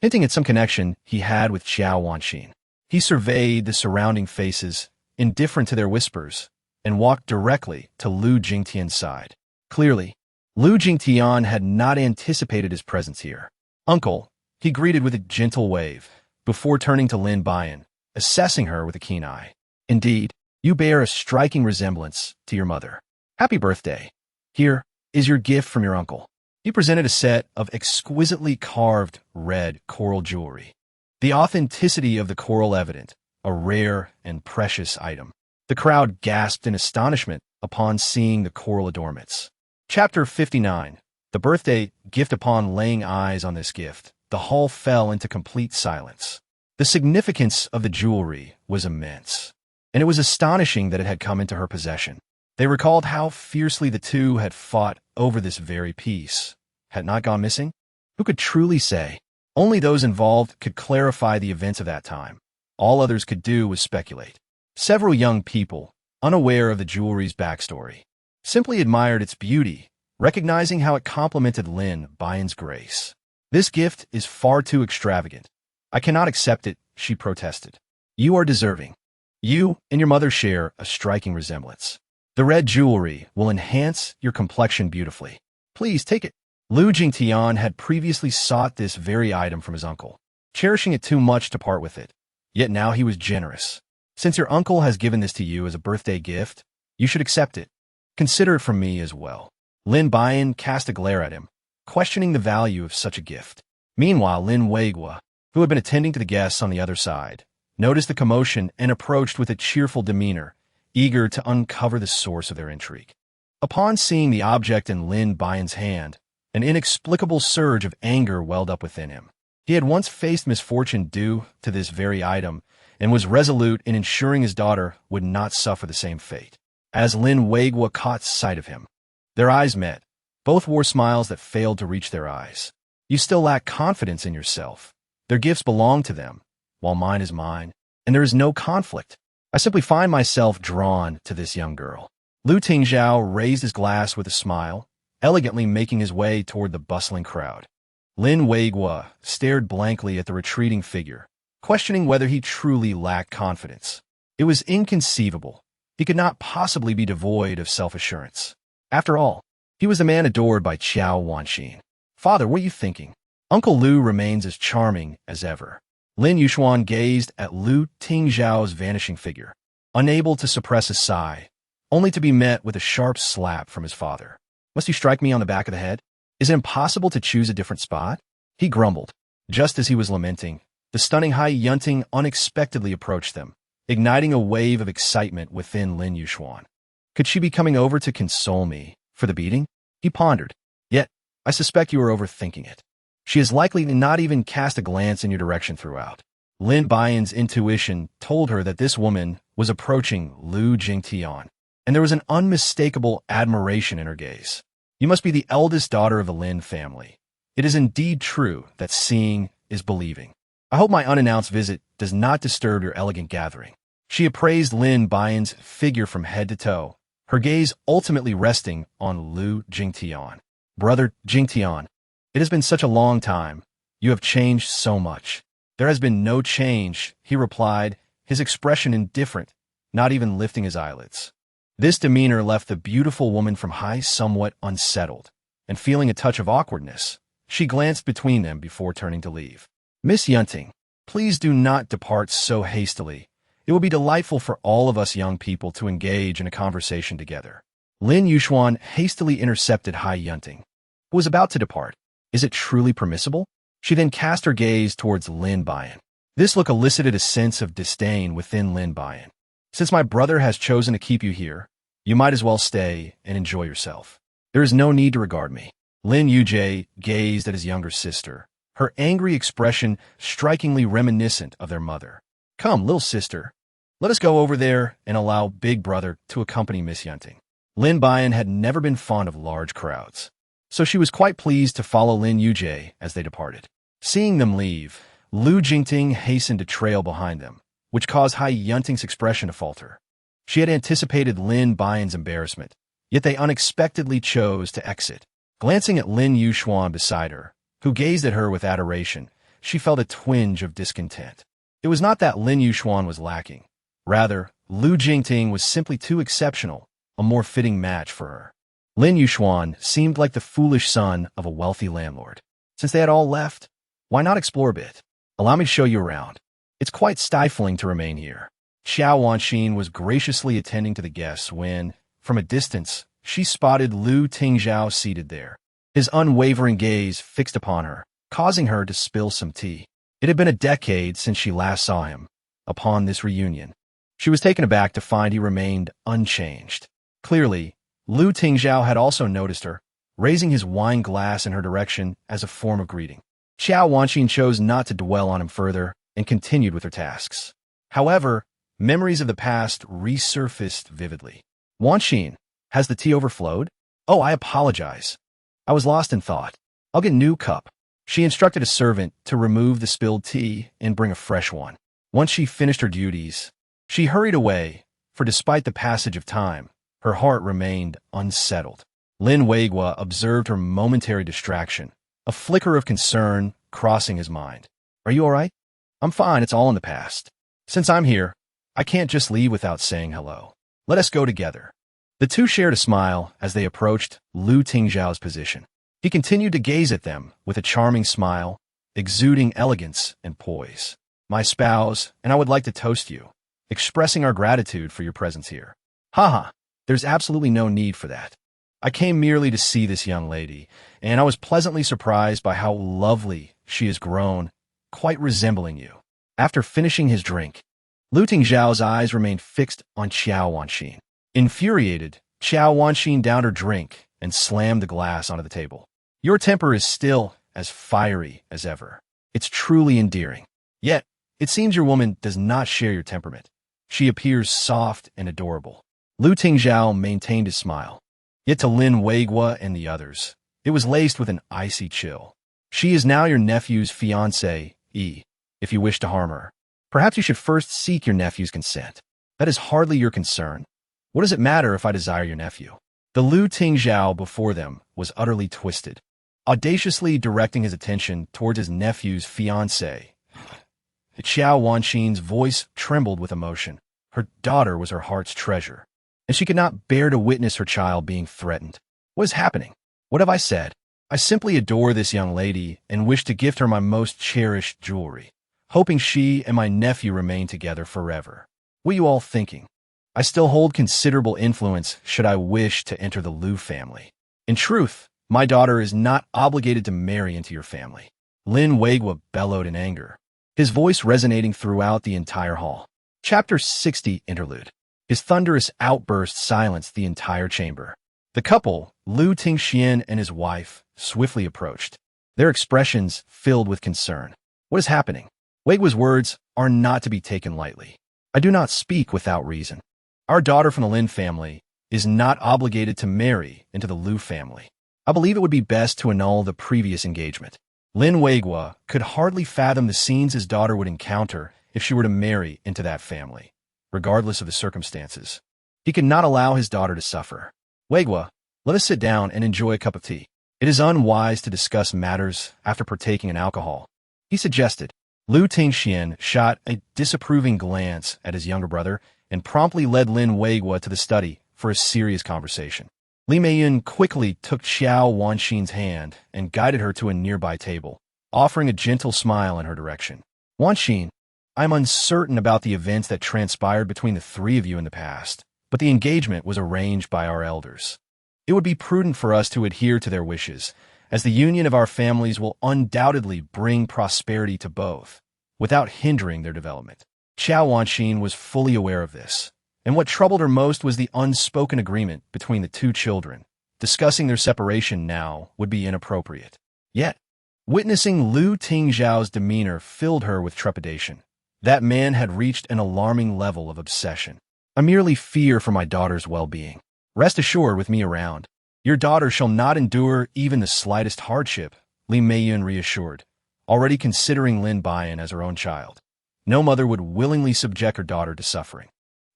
hinting at some connection he had with Xiao Wanxin. He surveyed the surrounding faces, indifferent to their whispers, and walked directly to Lu Jingtian's side. Clearly, Lu Jingtian had not anticipated his presence here. "Uncle," he greeted with a gentle wave, before turning to Lin Buyan, assessing her with a keen eye. "Indeed, you bear a striking resemblance to your mother. Happy birthday. Here is your gift from your uncle." He presented a set of exquisitely carved red coral jewelry, the authenticity of the coral evident, a rare and precious item. The crowd gasped in astonishment upon seeing the coral adornments. Chapter 59. The birthday gift. Upon laying eyes on this gift, the hall fell into complete silence. The significance of the jewelry was immense, and it was astonishing that it had come into her possession. They recalled how fiercely the two had fought over this very piece. Had it not gone missing? Who could truly say? Only those involved could clarify the events of that time. All others could do was speculate. Several young people, unaware of the jewelry's backstory, simply admired its beauty, recognizing how it complemented Lin Buyan's grace. "This gift is far too extravagant. I cannot accept it," she protested. "You are deserving. You and your mother share a striking resemblance. The red jewelry will enhance your complexion beautifully. Please take it." Lu Jingtian had previously sought this very item from his uncle, cherishing it too much to part with it. Yet now he was generous. "Since your uncle has given this to you as a birthday gift, you should accept it. Consider it from me as well." Lin Buyan cast a glare at him, questioning the value of such a gift. Meanwhile, Lin Weigua, who had been attending to the guests on the other side, noticed the commotion and approached with a cheerful demeanor, eager to uncover the source of their intrigue. Upon seeing the object in Lin Buyan's hand, an inexplicable surge of anger welled up within him. He had once faced misfortune due to this very item and was resolute in ensuring his daughter would not suffer the same fate. As Lin Weigua caught sight of him, their eyes met. Both wore smiles that failed to reach their eyes. "You still lack confidence in yourself. Their gifts belong to them, while mine is mine, and there is no conflict." I simply find myself drawn to this young girl. Lu Tingzhao raised his glass with a smile, elegantly making his way toward the bustling crowd. Lin Weiguo stared blankly at the retreating figure, questioning whether he truly lacked confidence. It was inconceivable. He could not possibly be devoid of self-assurance. After all, he was the man adored by Qiao Wanxin. Father, what are you thinking? Uncle Lu remains as charming as ever. Lin Yuxuan gazed at Lu Tingzhao's vanishing figure, unable to suppress a sigh, only to be met with a sharp slap from his father. Must you strike me on the back of the head? Is it impossible to choose a different spot? He grumbled. Just as he was lamenting, the stunning Hai Yunting unexpectedly approached them, igniting a wave of excitement within Lin Yuxuan. Could she be coming over to console me for the beating? He pondered. Yet, I suspect you are overthinking it. She is likely to not even cast a glance in your direction throughout. Lin Buyan's intuition told her that this woman was approaching Lu Jingtian, and there was an unmistakable admiration in her gaze. You must be the eldest daughter of the Lin family. It is indeed true that seeing is believing. I hope my unannounced visit does not disturb your elegant gathering. She appraised Lin Buyan's figure from head to toe, her gaze ultimately resting on Lu Jingtian. Brother Jingtian, it has been such a long time. You have changed so much. There has been no change, he replied, his expression indifferent, not even lifting his eyelids. This demeanor left the beautiful woman from Hai somewhat unsettled, and feeling a touch of awkwardness, she glanced between them before turning to leave. Miss Yunting, please do not depart so hastily. It will be delightful for all of us young people to engage in a conversation together. Lin Yuxuan hastily intercepted Hai Yunting, who was about to depart. Is it truly permissible? She then cast her gaze towards Lin Buyan. This look elicited a sense of disdain within Lin Buyan. Since my brother has chosen to keep you here, you might as well stay and enjoy yourself. There is no need to regard me. Lin Yujie gazed at his younger sister, her angry expression strikingly reminiscent of their mother. Come, little sister, let us go over there and allow big brother to accompany Miss Yunting. Lin Buyan had never been fond of large crowds, so she was quite pleased to follow Lin Yujie as they departed. Seeing them leave, Lu Jingting hastened to trail behind them, which caused Hai Yunting's expression to falter. She had anticipated Lin Buyan's embarrassment, yet they unexpectedly chose to exit. Glancing at Lin Yuxuan beside her, who gazed at her with adoration, she felt a twinge of discontent. It was not that Lin Yuxuan was lacking. Rather, Lu Jingting was simply too exceptional, a more fitting match for her. Lin Yuxuan seemed like the foolish son of a wealthy landlord. Since they had all left, why not explore a bit? Allow me to show you around. It's quite stifling to remain here. Qiao Wanxin was graciously attending to the guests when, from a distance, she spotted Lu Tingzhao seated there, his unwavering gaze fixed upon her, causing her to spill some tea. It had been a decade since she last saw him. Upon this reunion, she was taken aback to find he remained unchanged. Clearly, Lu Tingzhao had also noticed her, raising his wine glass in her direction as a form of greeting. Qiao Wanxin chose not to dwell on him further and continued with her tasks. However, memories of the past resurfaced vividly. Wanxin, has the tea overflowed? Oh, I apologize. I was lost in thought. I'll get a new cup. She instructed a servant to remove the spilled tea and bring a fresh one. Once she finished her duties, she hurried away, for despite the passage of time, her heart remained unsettled. Lin Weiguo observed her momentary distraction, a flicker of concern crossing his mind. Are you all right? I'm fine, it's all in the past. Since I'm here, I can't just leave without saying hello. Let us go together. The two shared a smile as they approached Lu Tingzhao's position. He continued to gaze at them with a charming smile, exuding elegance and poise. My spouse, and I would like to toast you, expressing our gratitude for your presence here. Haha, there's absolutely no need for that. I came merely to see this young lady, and I was pleasantly surprised by how lovely she has grown, quite resembling you. After finishing his drink, Lu Tingzhao's eyes remained fixed on Qiao Wanxin. Infuriated, Qiao Wanxin downed her drink and slammed the glass onto the table. Your temper is still as fiery as ever. It's truly endearing. Yet, it seems your woman does not share your temperament. She appears soft and adorable. Lu Tingzhao maintained his smile. Yet to Lin Weiguo and the others, it was laced with an icy chill. She is now your nephew's fiancée, if you wish to harm her. Perhaps you should first seek your nephew's consent. That is hardly your concern. What does it matter if I desire your nephew? The Lu Tingzhao before them was utterly twisted, audaciously directing his attention towards his nephew's fiancée. Xiao Wanxin's voice trembled with emotion. Her daughter was her heart's treasure, and she could not bear to witness her child being threatened. What is happening? What have I said? I simply adore this young lady and wish to gift her my most cherished jewelry, hoping she and my nephew remain together forever. What are you all thinking? I still hold considerable influence should I wish to enter the Lu family. In truth, my daughter is not obligated to marry into your family. Lin Weigua bellowed in anger, his voice resonating throughout the entire hall. Chapter 60 Interlude. His thunderous outburst silenced the entire chamber. The couple, Lu Tingxian and his wife, swiftly approached, their expressions filled with concern. What is happening? Weigua's words are not to be taken lightly. I do not speak without reason. Our daughter from the Lin family is not obligated to marry into the Lu family. I believe it would be best to annul the previous engagement. Lin Weigua could hardly fathom the scenes his daughter would encounter if she were to marry into that family, regardless of the circumstances. He could not allow his daughter to suffer. Weigua, let us sit down and enjoy a cup of tea. It is unwise to discuss matters after partaking in alcohol, he suggested. Lu Tingxian shot a disapproving glance at his younger brother and promptly led Lin Weigua to the study for a serious conversation. Li Meiyun quickly took Xiao Wanxin's hand and guided her to a nearby table, offering a gentle smile in her direction. Wanxin, I am uncertain about the events that transpired between the three of you in the past, but the engagement was arranged by our elders. It would be prudent for us to adhere to their wishes, as the union of our families will undoubtedly bring prosperity to both, without hindering their development. Xiao Wanxin was fully aware of this, and what troubled her most was the unspoken agreement between the two children. Discussing their separation now would be inappropriate. Yet, witnessing Lu Tingzhao's demeanor filled her with trepidation. That man had reached an alarming level of obsession. I merely fear for my daughter's well-being. Rest assured with me around. Your daughter shall not endure even the slightest hardship, Li Meiyun reassured, already considering Lin Buyan as her own child. No mother would willingly subject her daughter to suffering.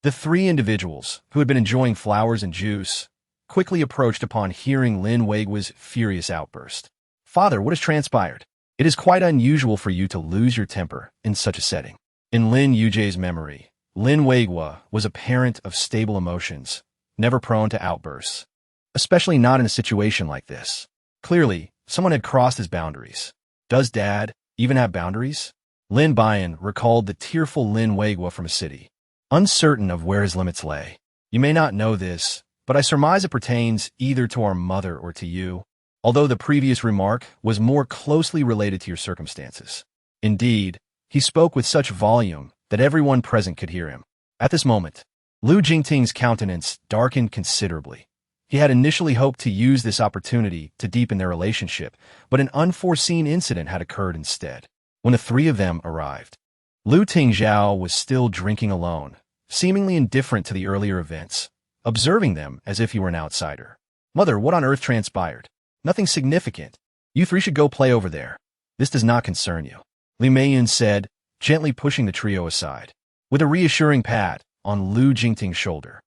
The three individuals, who had been enjoying flowers and juice, quickly approached upon hearing Lin Weigua's furious outburst. Father, what has transpired? It is quite unusual for you to lose your temper in such a setting. In Lin Yujie's memory, Lin Weigua was a parent of stable emotions, never prone to outbursts, especially not in a situation like this. Clearly, someone had crossed his boundaries. Does Dad even have boundaries? Lin Buyan recalled the tearful Lin Weigua from a city, uncertain of where his limits lay. You may not know this, but I surmise it pertains either to our mother or to you, although the previous remark was more closely related to your circumstances. Indeed, he spoke with such volume that everyone present could hear him. At this moment, Lu Jingting's countenance darkened considerably. He had initially hoped to use this opportunity to deepen their relationship, but an unforeseen incident had occurred instead. When the three of them arrived, Lu Tingzhao was still drinking alone, seemingly indifferent to the earlier events, observing them as if he were an outsider. Mother, what on earth transpired? Nothing significant. You three should go play over there. This does not concern you, Li Meiyun said, gently pushing the trio aside. With a reassuring pat on Lu Jingting's shoulder,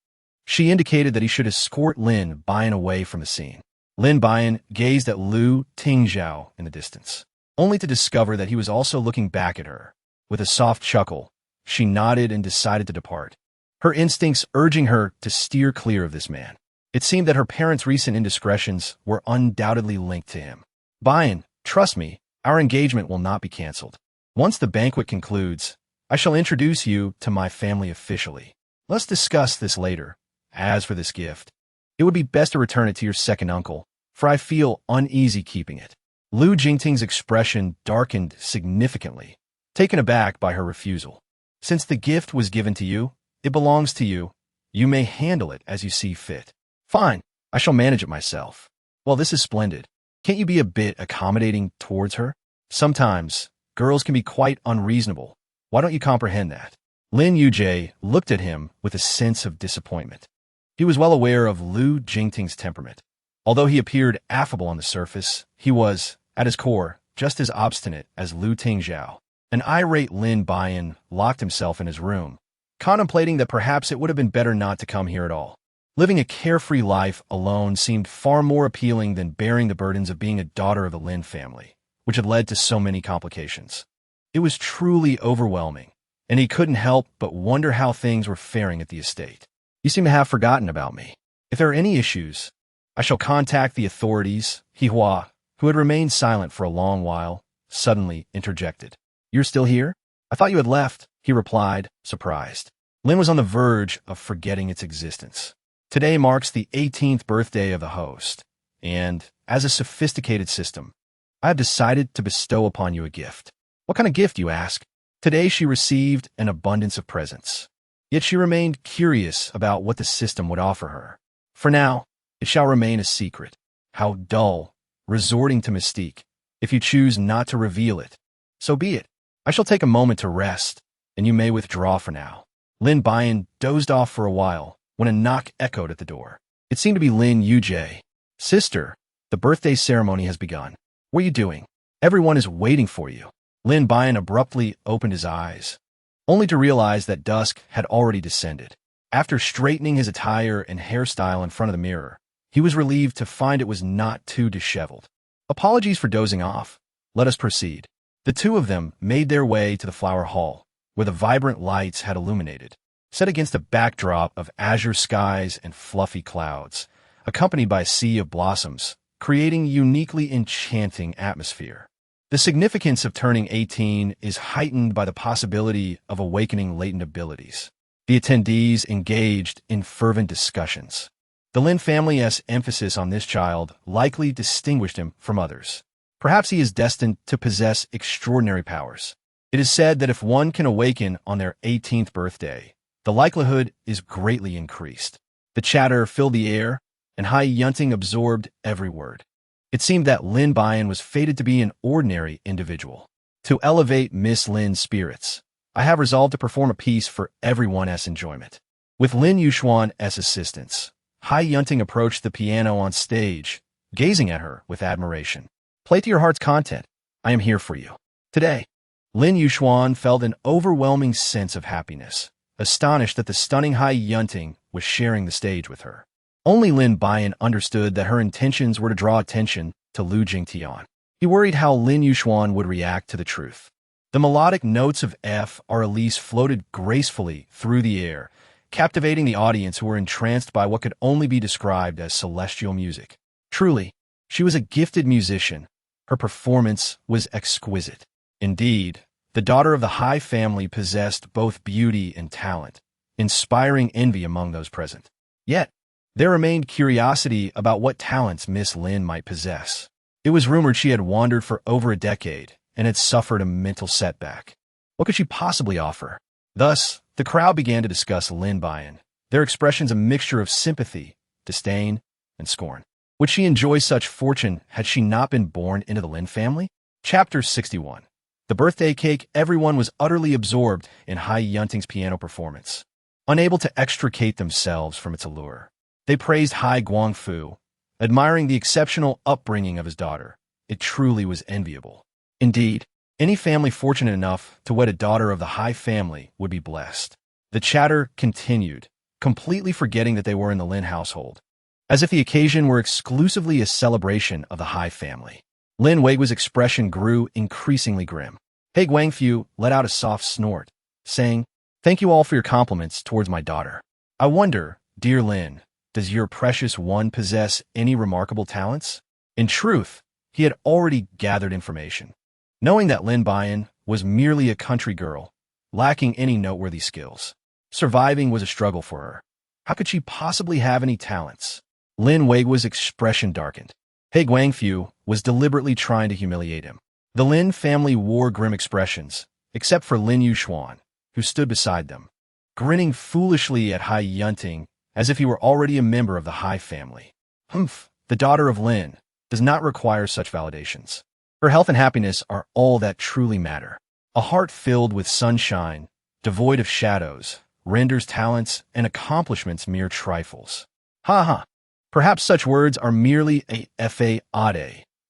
she indicated that he should escort Lin Buyan away from the scene. Lin Buyan gazed at Lu Tingzhao in the distance, only to discover that he was also looking back at her. With a soft chuckle, she nodded and decided to depart, her instincts urging her to steer clear of this man. It seemed that her parents' recent indiscretions were undoubtedly linked to him. Buyan, trust me, our engagement will not be cancelled. Once the banquet concludes, I shall introduce you to my family officially. Let's discuss this later. As for this gift, it would be best to return it to your second uncle, for I feel uneasy keeping it. Lu Jingting's expression darkened significantly, taken aback by her refusal. Since the gift was given to you, it belongs to you. You may handle it as you see fit. Fine, I shall manage it myself. Well, this is splendid. Can't you be a bit accommodating towards her? Sometimes, girls can be quite unreasonable. Why don't you comprehend that? Lin Yujie looked at him with a sense of disappointment. He was well aware of Lu Jingting's temperament. Although he appeared affable on the surface, he was, at his core, just as obstinate as Lu Tingzhao. An irate Lin Buyan locked himself in his room, contemplating that perhaps it would have been better not to come here at all. Living a carefree life alone seemed far more appealing than bearing the burdens of being a daughter of the Lin family, which had led to so many complications. It was truly overwhelming, and he couldn't help but wonder how things were faring at the estate. You seem to have forgotten about me. If there are any issues, I shall contact the authorities. Hihua, who had remained silent for a long while, suddenly interjected. You're still here? I thought you had left, he replied, surprised. Lin was on the verge of forgetting its existence. Today marks the 18th birthday of the host, and, as a sophisticated system, I have decided to bestow upon you a gift. What kind of gift, you ask? Today she received an abundance of presents. Yet she remained curious about what the system would offer her. For now, it shall remain a secret. How dull, resorting to mystique. If you choose not to reveal it, so be it. I shall take a moment to rest, and you may withdraw for now. Lin Buyan dozed off for a while when a knock echoed at the door. It seemed to be Lin Yujie. Sister, the birthday ceremony has begun. What are you doing? Everyone is waiting for you. Lin Buyan abruptly opened his eyes, only to realize that dusk had already descended. After straightening his attire and hairstyle in front of the mirror, he was relieved to find it was not too disheveled. Apologies for dozing off. Let us proceed. The two of them made their way to the flower hall, where the vibrant lights had illuminated, set against a backdrop of azure skies and fluffy clouds, accompanied by a sea of blossoms, creating a uniquely enchanting atmosphere. The significance of turning 18 is heightened by the possibility of awakening latent abilities. The attendees engaged in fervent discussions. The Lin family's emphasis on this child likely distinguished him from others. Perhaps he is destined to possess extraordinary powers. It is said that if one can awaken on their 18th birthday, the likelihood is greatly increased. The chatter filled the air, and Hai Yunting absorbed every word. It seemed that Lin Buyan was fated to be an ordinary individual. To elevate Miss Lin's spirits, I have resolved to perform a piece for everyone's enjoyment. With Lin Yushuan's assistance, Hai Yunting approached the piano on stage, gazing at her with admiration. Play to your heart's content. I am here for you. Today, Lin Yushuan felt an overwhelming sense of happiness, astonished that the stunning Hai Yunting was sharing the stage with her. Only Lin Buyan understood that her intentions were to draw attention to Lu Jingtian. He worried how Lin Yushuan would react to the truth. The melodic notes of F. R. Elise floated gracefully through the air, captivating the audience who were entranced by what could only be described as celestial music. Truly, she was a gifted musician. Her performance was exquisite. Indeed, the daughter of the Hai family possessed both beauty and talent, inspiring envy among those present. Yet, there remained curiosity about what talents Miss Lin might possess. It was rumored she had wandered for over a decade and had suffered a mental setback. What could she possibly offer? Thus, the crowd began to discuss Lin Buyan, their expressions a mixture of sympathy, disdain, and scorn. Would she enjoy such fortune had she not been born into the Lin family? Chapter 61. The birthday cake. Everyone was utterly absorbed in Hai Yunting's piano performance, unable to extricate themselves from its allure. They praised Hai Guangfu, admiring the exceptional upbringing of his daughter. It truly was enviable. Indeed, any family fortunate enough to wed a daughter of the Hai family would be blessed. The chatter continued, completely forgetting that they were in the Lin household, as if the occasion were exclusively a celebration of the Hai family. Lin Weigu's expression grew increasingly grim. Hai Guangfu let out a soft snort, saying, "Thank you all for your compliments towards my daughter. I wonder, dear Lin, does your precious one possess any remarkable talents?" In truth, he had already gathered information, knowing that Lin Buyan was merely a country girl, lacking any noteworthy skills. Surviving was a struggle for her. How could she possibly have any talents? Lin Weigu's expression darkened. Hai Guangfu was deliberately trying to humiliate him. The Lin family wore grim expressions, except for Lin Yushuan, who stood beside them, grinning foolishly at Hai Yunting as if he were already a member of the Hai family. Humph, the daughter of Lin does not require such validations. Her health and happiness are all that truly matter. A heart filled with sunshine, devoid of shadows, renders talents and accomplishments mere trifles. Ha ha! Perhaps such words are merely a fade,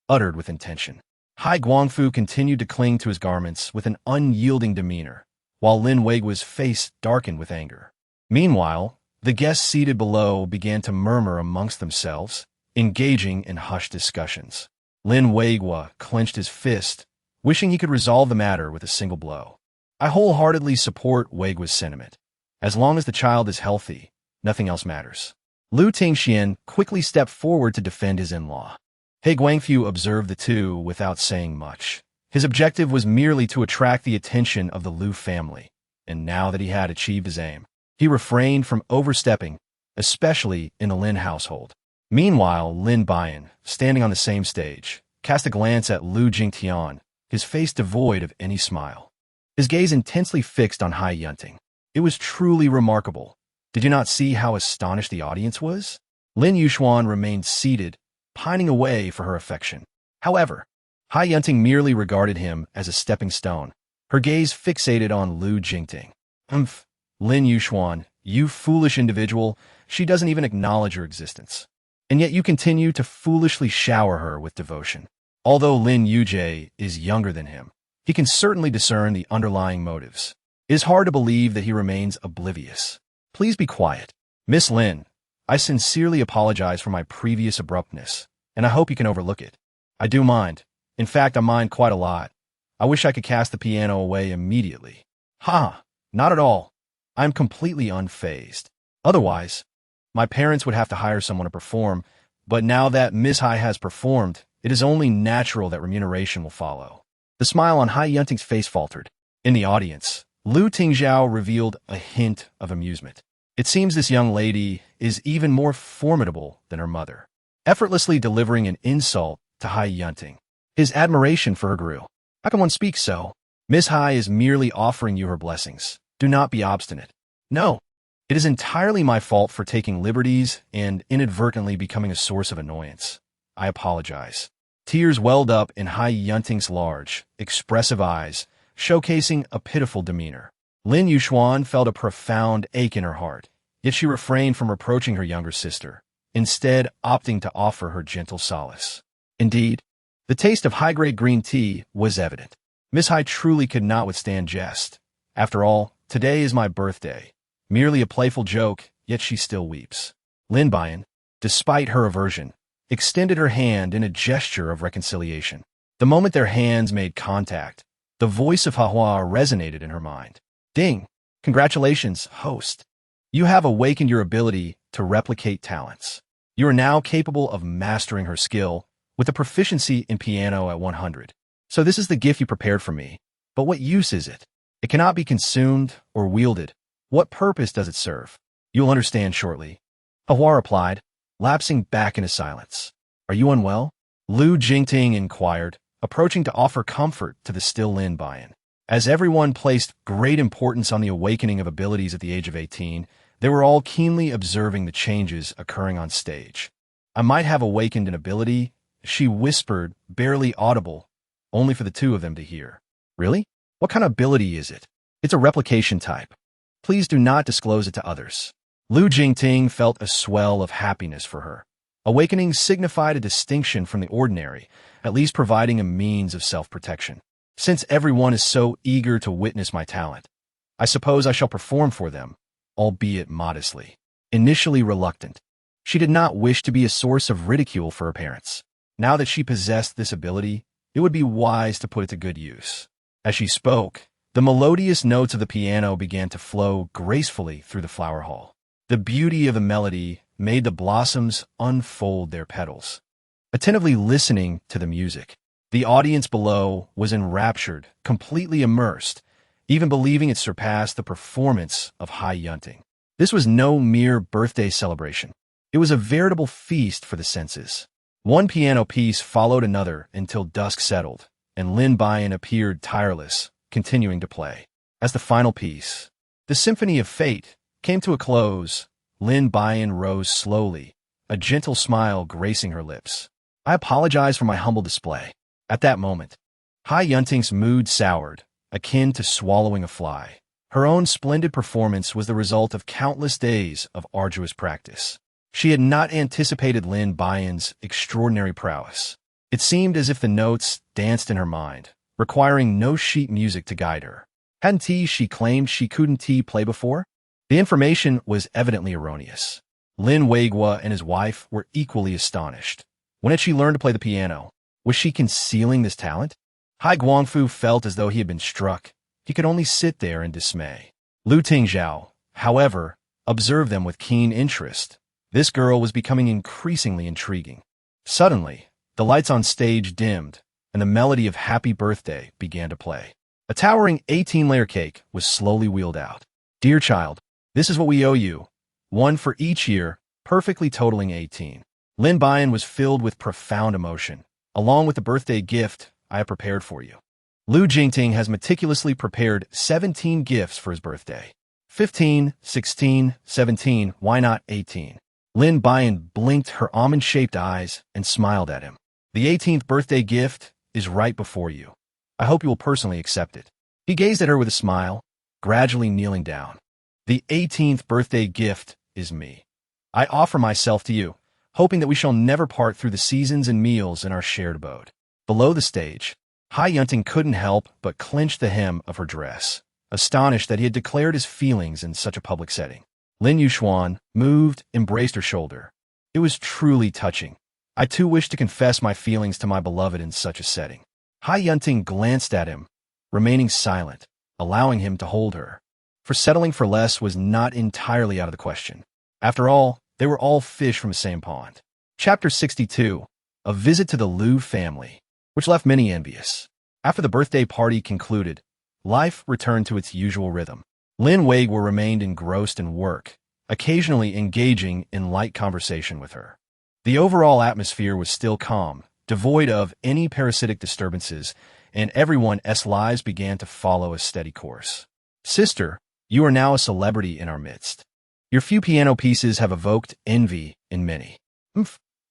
uttered with intention. Hai Guangfu continued to cling to his garments with an unyielding demeanor, while Lin Weigua's face darkened with anger. Meanwhile, the guests seated below began to murmur amongst themselves, engaging in hushed discussions. Lin Weigua clenched his fist, wishing he could resolve the matter with a single blow. I wholeheartedly support Weigua's sentiment. As long as the child is healthy, nothing else matters. Lu Tingxian quickly stepped forward to defend his in-law. He Guangfu observed the two without saying much. His objective was merely to attract the attention of the Lu family, and now that he had achieved his aim, he refrained from overstepping, especially in the Lin household. Meanwhile, Lin Buyan, standing on the same stage, cast a glance at Lu Jingtian, his face devoid of any smile. His gaze intensely fixed on Hai Yunting. It was truly remarkable. Did you not see how astonished the audience was? Lin Yuxuan remained seated, pining away for her affection. However, Hai Yunting merely regarded him as a stepping stone, her gaze fixated on Lu Jingting. Lin Yuxuan, you foolish individual, she doesn't even acknowledge your existence. And yet you continue to foolishly shower her with devotion. Although Lin Yujie is younger than him, he can certainly discern the underlying motives. It is hard to believe that he remains oblivious. Please be quiet. Miss Lin, I sincerely apologize for my previous abruptness, and I hope you can overlook it. I do mind. In fact, I mind quite a lot. I wish I could cast the piano away immediately. Not at all. I'm completely unfazed. Otherwise, my parents would have to hire someone to perform, but now that Miss Hai has performed, it is only natural that remuneration will follow. The smile on Hai Yunting's face faltered. In the audience, Lu Tingzhao revealed a hint of amusement. It seems this young lady is even more formidable than her mother, effortlessly delivering an insult to Hai Yunting. His admiration for her grew. How can one speak so? Miss Hai is merely offering you her blessings. Do not be obstinate. No, it is entirely my fault for taking liberties and inadvertently becoming a source of annoyance. I apologize. Tears welled up in Hai Yunting's large, expressive eyes, showcasing a pitiful demeanor. Lin Yuxuan felt a profound ache in her heart, yet she refrained from reproaching her younger sister, instead opting to offer her gentle solace. Indeed, the taste of high-grade green tea was evident. Miss Hai truly could not withstand jest. After all, today is my birthday. Merely a playful joke, yet she still weeps. Lin Buyan, despite her aversion, extended her hand in a gesture of reconciliation. The moment their hands made contact, the voice of Hahua resonated in her mind. Ding! Congratulations, host. You have awakened your ability to replicate talents. You are now capable of mastering her skill, with a proficiency in piano at 100. So this is the gift you prepared for me. But what use is it? It cannot be consumed or wielded. What purpose does it serve? You'll understand shortly. Hahua replied, lapsing back into silence. Are you unwell? Lu Jingting inquired, approaching to offer comfort to the still Lin Buyan. As everyone placed great importance on the awakening of abilities at the age of 18, they were all keenly observing the changes occurring on stage. I might have awakened an ability, she whispered, barely audible, only for the two of them to hear. Really? What kind of ability is it? It's a replication type. Please do not disclose it to others. Lu Jingting felt a swell of happiness for her. Awakening signified a distinction from the ordinary, at least providing a means of self-protection. Since everyone is so eager to witness my talent, I suppose I shall perform for them, albeit modestly. Initially reluctant, she did not wish to be a source of ridicule for her parents. Now that she possessed this ability, it would be wise to put it to good use. As she spoke, the melodious notes of the piano began to flow gracefully through the flower hall. The beauty of the melody made the blossoms unfold their petals. Attentively listening to the music, the audience below was enraptured, completely immersed, even believing it surpassed the performance of Hai Yunting. This was no mere birthday celebration. It was a veritable feast for the senses. One piano piece followed another until dusk settled, and Lin Buyan appeared tireless, continuing to play. As the final piece, the Symphony of Fate, came to a close, Lin Buyan rose slowly, a gentle smile gracing her lips. I apologize for my humble display. At that moment, Hai Yunting's mood soured, akin to swallowing a fly. Her own splendid performance was the result of countless days of arduous practice. She had not anticipated Lin Buyan's extraordinary prowess. It seemed as if the notes danced in her mind, requiring no sheet music to guide her. Hadn't she claimed she couldn't play before? The information was evidently erroneous. Lin Weigua and his wife were equally astonished. When had she learned to play the piano? Was she concealing this talent? Hai Guangfu felt as though he had been struck. He could only sit there in dismay. Lu Tingzhao, however, observed them with keen interest. This girl was becoming increasingly intriguing. Suddenly, the lights on stage dimmed, and the melody of Happy Birthday began to play. A towering 18-layer cake was slowly wheeled out. Dear child, this is what we owe you. One for each year, perfectly totaling 18. Lin Buyan was filled with profound emotion. Along with the birthday gift I have prepared for you. Lu Jingting has meticulously prepared 17 gifts for his birthday. 15, 16, 17, why not 18? Lin Buyan blinked her almond-shaped eyes and smiled at him. The 18th birthday gift is right before you. I hope you will personally accept it. He gazed at her with a smile, gradually kneeling down. The 18th birthday gift is me. I offer myself to you, hoping that we shall never part through the seasons and meals in our shared abode. Below the stage, Hai Yunting couldn't help but clench the hem of her dress, astonished that he had declared his feelings in such a public setting. Lin Yuxuan, moved, embraced her shoulder. It was truly touching. I too wish to confess my feelings to my beloved in such a setting. Hai Yunting glanced at him, remaining silent, allowing him to hold her. For settling for less was not entirely out of the question. After all, they were all fish from the same pond. Chapter 62, A Visit to the Lu Family, which left many envious. After the birthday party concluded, life returned to its usual rhythm. Lin Weigua remained engrossed in work, occasionally engaging in light conversation with her. The overall atmosphere was still calm, devoid of any parasitic disturbances, and everyone's lives began to follow a steady course. Sister, you are now a celebrity in our midst. Your few piano pieces have evoked envy in many.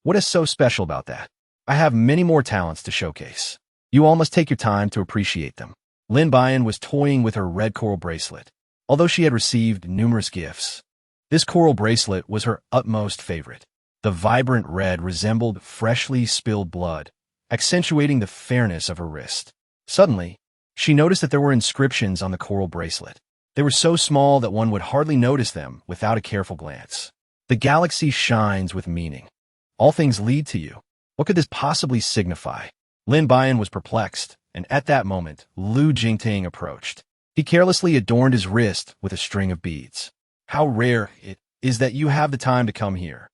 What is so special about that? I have many more talents to showcase. You all must take your time to appreciate them. Lin Buyan was toying with her red coral bracelet. Although she had received numerous gifts, this coral bracelet was her utmost favorite. The vibrant red resembled freshly spilled blood, accentuating the fairness of her wrist. Suddenly, she noticed that there were inscriptions on the coral bracelet. They were so small that one would hardly notice them without a careful glance. The galaxy shines with meaning. All things lead to you. What could this possibly signify? Lin Buyan was perplexed, and at that moment, Lu Jingting approached. He carelessly adorned his wrist with a string of beads. How rare it is that you have the time to come here.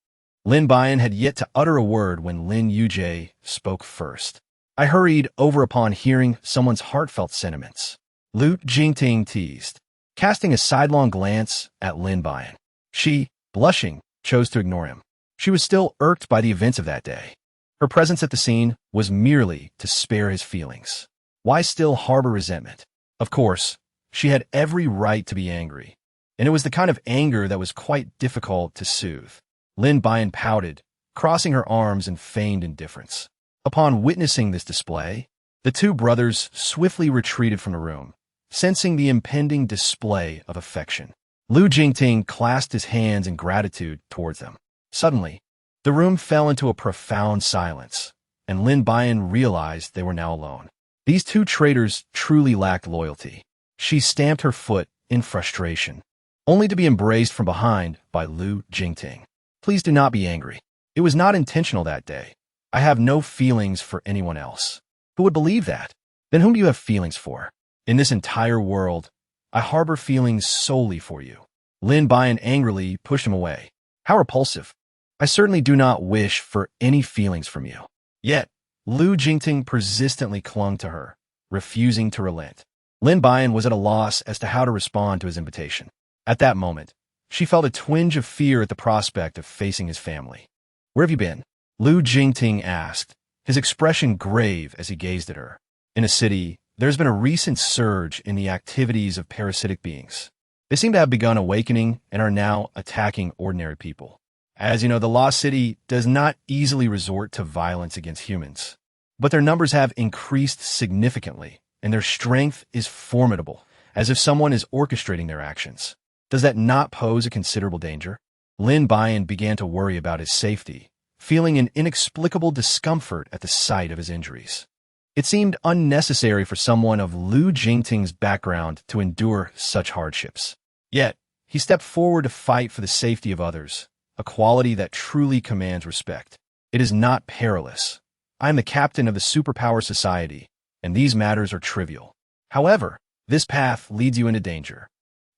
Lin Buyan had yet to utter a word when Lin Yujie spoke first. I hurried over upon hearing someone's heartfelt sentiments. Lu Jingting teased, casting a sidelong glance at Lin Buyan. She, blushing, chose to ignore him. She was still irked by the events of that day. Her presence at the scene was merely to spare his feelings. Why still harbor resentment? Of course, she had every right to be angry, and it was the kind of anger that was quite difficult to soothe. Lin Buyan pouted, crossing her arms in feigned indifference. Upon witnessing this display, the two brothers swiftly retreated from the room, sensing the impending display of affection. Lu Jingting clasped his hands in gratitude towards them. Suddenly, the room fell into a profound silence, and Lin Buyan realized they were now alone. These two traitors truly lacked loyalty. She stamped her foot in frustration, only to be embraced from behind by Lu Jingting. Please do not be angry. It was not intentional that day. I have no feelings for anyone else. Who would believe that? Then whom do you have feelings for? In this entire world, I harbor feelings solely for you. Lin Buyan angrily pushed him away. How repulsive. I certainly do not wish for any feelings from you. Yet, Lu Jingting persistently clung to her, refusing to relent. Lin Buyan was at a loss as to how to respond to his invitation. At that moment, she felt a twinge of fear at the prospect of facing his family. Where have you been? Lu Jingting asked, his expression grave as he gazed at her. In a city, there's been a recent surge in the activities of parasitic beings. They seem to have begun awakening and are now attacking ordinary people. As you know, the Lost City does not easily resort to violence against humans, but their numbers have increased significantly, and their strength is formidable, as if someone is orchestrating their actions. Does that not pose a considerable danger? Lin Buyan began to worry about his safety, feeling an inexplicable discomfort at the sight of his injuries. It seemed unnecessary for someone of Lu Jingting's background to endure such hardships. Yet, he stepped forward to fight for the safety of others, a quality that truly commands respect. It is not perilous. I am the captain of the superpower society, and these matters are trivial. However, this path leads you into danger,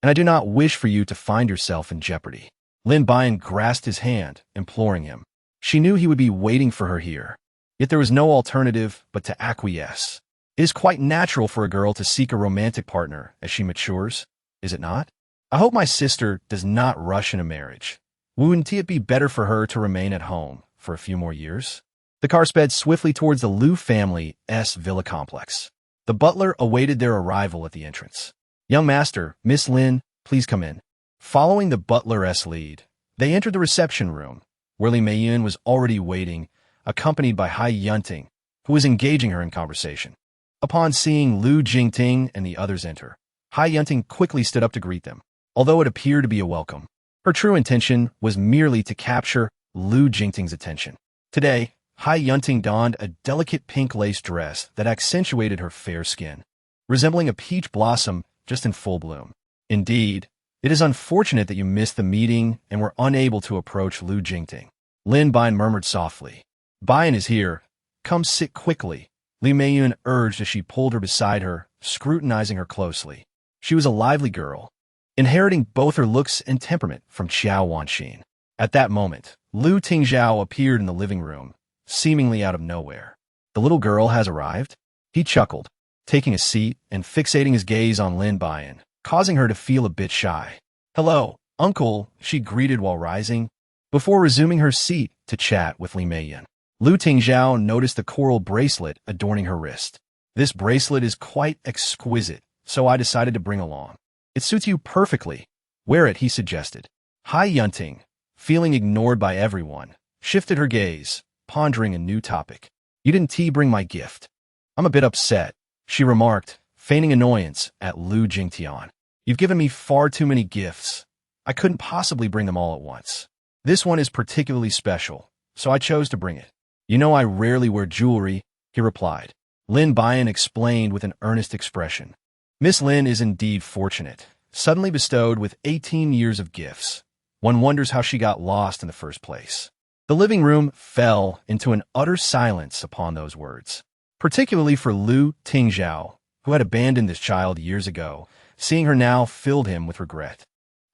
and I do not wish for you to find yourself in jeopardy. Lin Buyan grasped his hand, imploring him. She knew he would be waiting for her here, yet there was no alternative but to acquiesce. It is quite natural for a girl to seek a romantic partner as she matures, is it not? I hope my sister does not rush into marriage. Wouldn't it be better for her to remain at home for a few more years? The car sped swiftly towards the Lu family's villa complex. The butler awaited their arrival at the entrance. Young master, Miss Lin, please come in. Following the butler's lead, they entered the reception room, where Li Meiyun was already waiting, accompanied by Hai Yunting, who was engaging her in conversation. Upon seeing Lu Jingting and the others enter, Hai Yunting quickly stood up to greet them, although it appeared to be a welcome. Her true intention was merely to capture Lu Jingting's attention. Today, Hai Yunting donned a delicate pink lace dress that accentuated her fair skin, resembling a peach blossom just in full bloom. Indeed, it is unfortunate that you missed the meeting and were unable to approach Lu Jingting. Lin Buyan murmured softly. Buyan is here. Come sit quickly. Li Meiyun urged as she pulled her beside her, scrutinizing her closely. She was a lively girl, inheriting both her looks and temperament from Qiao Wanxin. At that moment, Lu Tingzhao appeared in the living room, seemingly out of nowhere. The little girl has arrived? He chuckled, taking a seat and fixating his gaze on Lin Buyan, causing her to feel a bit shy. Hello, uncle, she greeted while rising, before resuming her seat to chat with Li Meiyun. Lu Tingzhao noticed the coral bracelet adorning her wrist. This bracelet is quite exquisite, so I decided to bring along. It suits you perfectly. Wear it, he suggested. Hai Yunting, feeling ignored by everyone, shifted her gaze, pondering a new topic. You didn't bring my gift. I'm a bit upset, she remarked, feigning annoyance at Lu Jingtian. You've given me far too many gifts. I couldn't possibly bring them all at once. This one is particularly special, so I chose to bring it. You know I rarely wear jewelry, he replied. Lin Buyan explained with an earnest expression. Miss Lin is indeed fortunate, suddenly bestowed with 18 years of gifts. One wonders how she got lost in the first place. The living room fell into an utter silence upon those words, particularly for Lu Tingzhao, who had abandoned this child years ago. Seeing her now filled him with regret.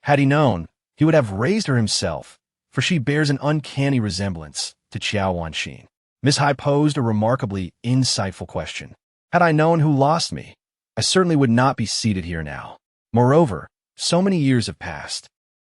Had he known, he would have raised her himself, for she bears an uncanny resemblance to Qiao Wanxin. Miss Hai posed a remarkably insightful question. Had I known who lost me, I certainly would not be seated here now. Moreover, so many years have passed.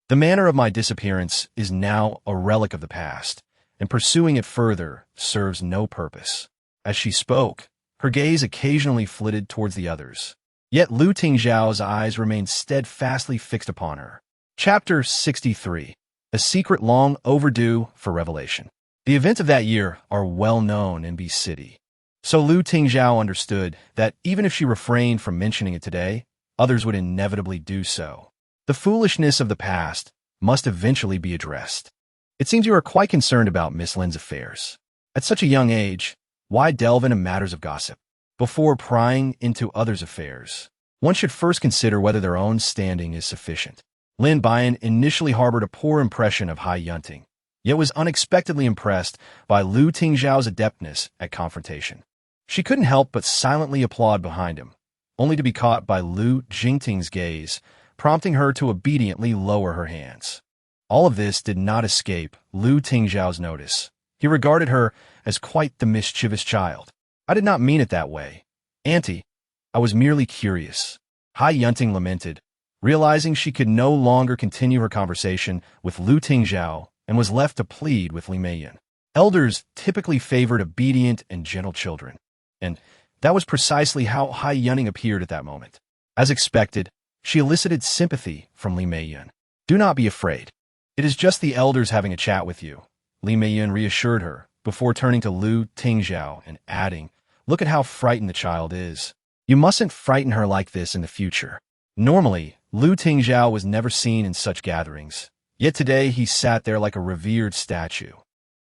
The manner of my disappearance is now a relic of the past, and pursuing it further serves no purpose. As she spoke, her gaze occasionally flitted towards the others. Yet Lu Tingzhao's eyes remained steadfastly fixed upon her. Chapter 63. A secret long overdue for revelation. The events of that year are well known in B City. So Lu Tingzhao understood that even if she refrained from mentioning it today, others would inevitably do so. The foolishness of the past must eventually be addressed. It seems you are quite concerned about Miss Lin's affairs. At such a young age, why delve into matters of gossip? Before prying into others' affairs, one should first consider whether their own standing is sufficient. Lin Buyan initially harbored a poor impression of Hai Yunting, yet was unexpectedly impressed by Lu Tingzhao's adeptness at confrontation. She couldn't help but silently applaud behind him, only to be caught by Lu Jingting's gaze, prompting her to obediently lower her hands. All of this did not escape Lu Tingzhao's notice. He regarded her as quite the mischievous child. I did not mean it that way, Auntie. I was merely curious. Hai Yunting lamented, realizing she could no longer continue her conversation with Lu Tingzhao and was left to plead with Li Meiyun. Elders typically favored obedient and gentle children, and that was precisely how Hai Yunting appeared at that moment. As expected, she elicited sympathy from Li Meiyun. Do not be afraid. It is just the elders having a chat with you, Li Meiyun reassured her, before turning to Lu Tingzhao and adding, look at how frightened the child is. You mustn't frighten her like this in the future. Normally, Lu Tingzhao was never seen in such gatherings, yet today he sat there like a revered statue,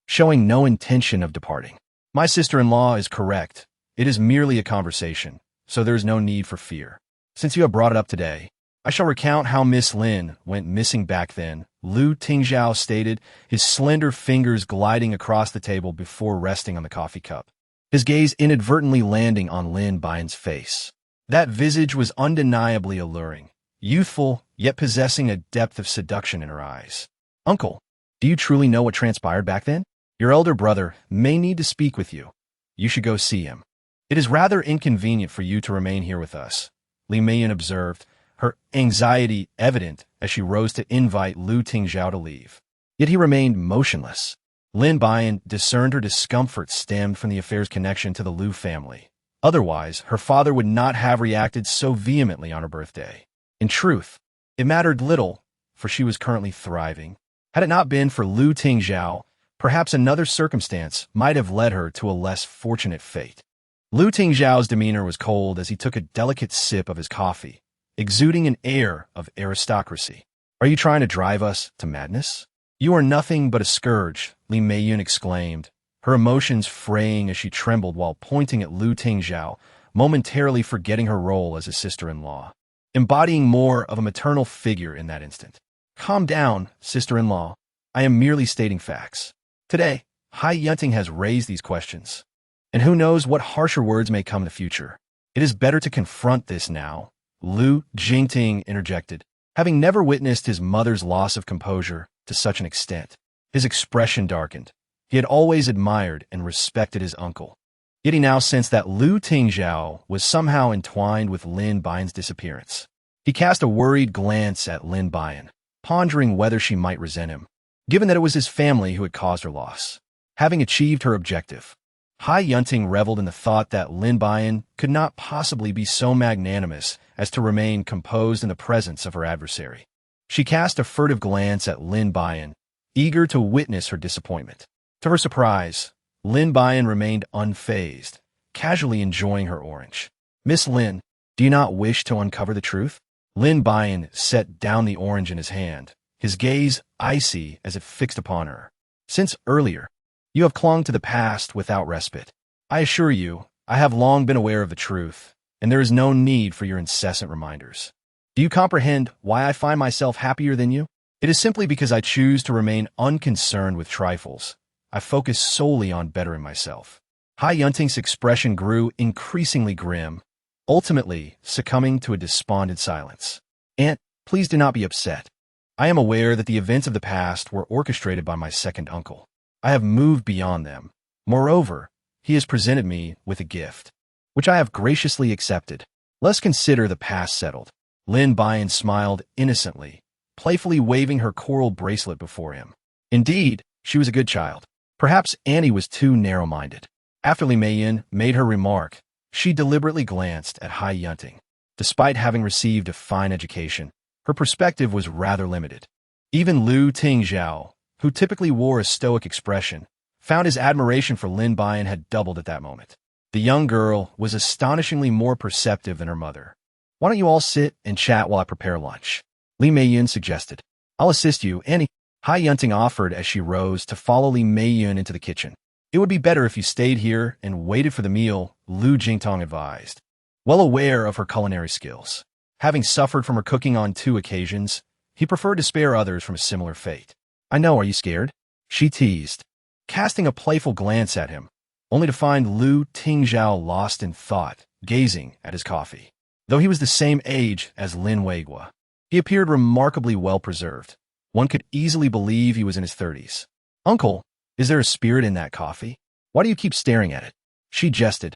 showing no intention of departing. My sister-in-law is correct. It is merely a conversation, so there is no need for fear. Since you have brought it up today, I shall recount how Miss Lin went missing back then, Lu Tingzhao stated, his slender fingers gliding across the table before resting on the coffee cup, his gaze inadvertently landing on Lin Buyan's face. That visage was undeniably alluring, youthful, yet possessing a depth of seduction in her eyes. Uncle, do you truly know what transpired back then? Your elder brother may need to speak with you. You should go see him. It is rather inconvenient for you to remain here with us, Li Meiyan observed, her anxiety evident as she rose to invite Lu Tingzhao to leave. Yet he remained motionless. Lin Buyan discerned her discomfort stemmed from the affair's connection to the Lu family. Otherwise, her father would not have reacted so vehemently on her birthday. In truth, it mattered little, for she was currently thriving. Had it not been for Lu Tingzhao, perhaps another circumstance might have led her to a less fortunate fate. Lu Tingzhao's demeanor was cold as he took a delicate sip of his coffee, exuding an air of aristocracy. Are you trying to drive us to madness? You are nothing but a scourge, Li Meiyan exclaimed, her emotions fraying as she trembled while pointing at Lu Tingzhao, momentarily forgetting her role as a sister-in-law, embodying more of a maternal figure in that instant. Calm down, sister-in-law. I am merely stating facts. Today, Hai Yunting has raised these questions, and who knows what harsher words may come in the future. It is better to confront this now, Lu Jingting interjected, having never witnessed his mother's loss of composure to such an extent. His expression darkened. He had always admired and respected his uncle. Yet he now sensed that Lu Tingzhao was somehow entwined with Lin Buyan's disappearance. He cast a worried glance at Lin Buyan, pondering whether she might resent him, given that it was his family who had caused her loss. Having achieved her objective, Hai Yunting reveled in the thought that Lin Buyan could not possibly be so magnanimous as to remain composed in the presence of her adversary. She cast a furtive glance at Lin Buyan, eager to witness her disappointment. To her surprise, Lin Buyan remained unfazed, casually enjoying her orange. Miss Lin, do you not wish to uncover the truth? Lin Buyan set down the orange in his hand, his gaze icy as it fixed upon her. Since earlier, you have clung to the past without respite. I assure you, I have long been aware of the truth, and there is no need for your incessant reminders. Do you comprehend why I find myself happier than you? It is simply because I choose to remain unconcerned with trifles. I focus solely on bettering myself. Hai Yunting's expression grew increasingly grim, ultimately succumbing to a despondent silence. Aunt, please do not be upset. I am aware that the events of the past were orchestrated by my second uncle. I have moved beyond them. Moreover, he has presented me with a gift, which I have graciously accepted. Let's consider the past settled. Lin Buyan smiled innocently, playfully waving her coral bracelet before him. Indeed, she was a good child. Perhaps Annie was too narrow-minded. After Li Meiyan made her remark, she deliberately glanced at Hai Yunting. Despite having received a fine education, her perspective was rather limited. Even Lu Tingzhao, who typically wore a stoic expression, found his admiration for Lin Buyan had doubled at that moment. The young girl was astonishingly more perceptive than her mother. Why don't you all sit and chat while I prepare lunch? Li Meiyan suggested. I'll assist you, Annie. Hai Yunting offered as she rose to follow Li Meiyan into the kitchen. It would be better if you stayed here and waited for the meal, Lu Jingtong advised. Well aware of her culinary skills, having suffered from her cooking on 2 occasions, he preferred to spare others from a similar fate. I know, are you scared? She teased, casting a playful glance at him, only to find Lu Tingzhao lost in thought, gazing at his coffee. Though he was the same age as Lin Weigua, he appeared remarkably well-preserved. One could easily believe he was in his 30s. Uncle, is there a spirit in that coffee? Why do you keep staring at it? She jested.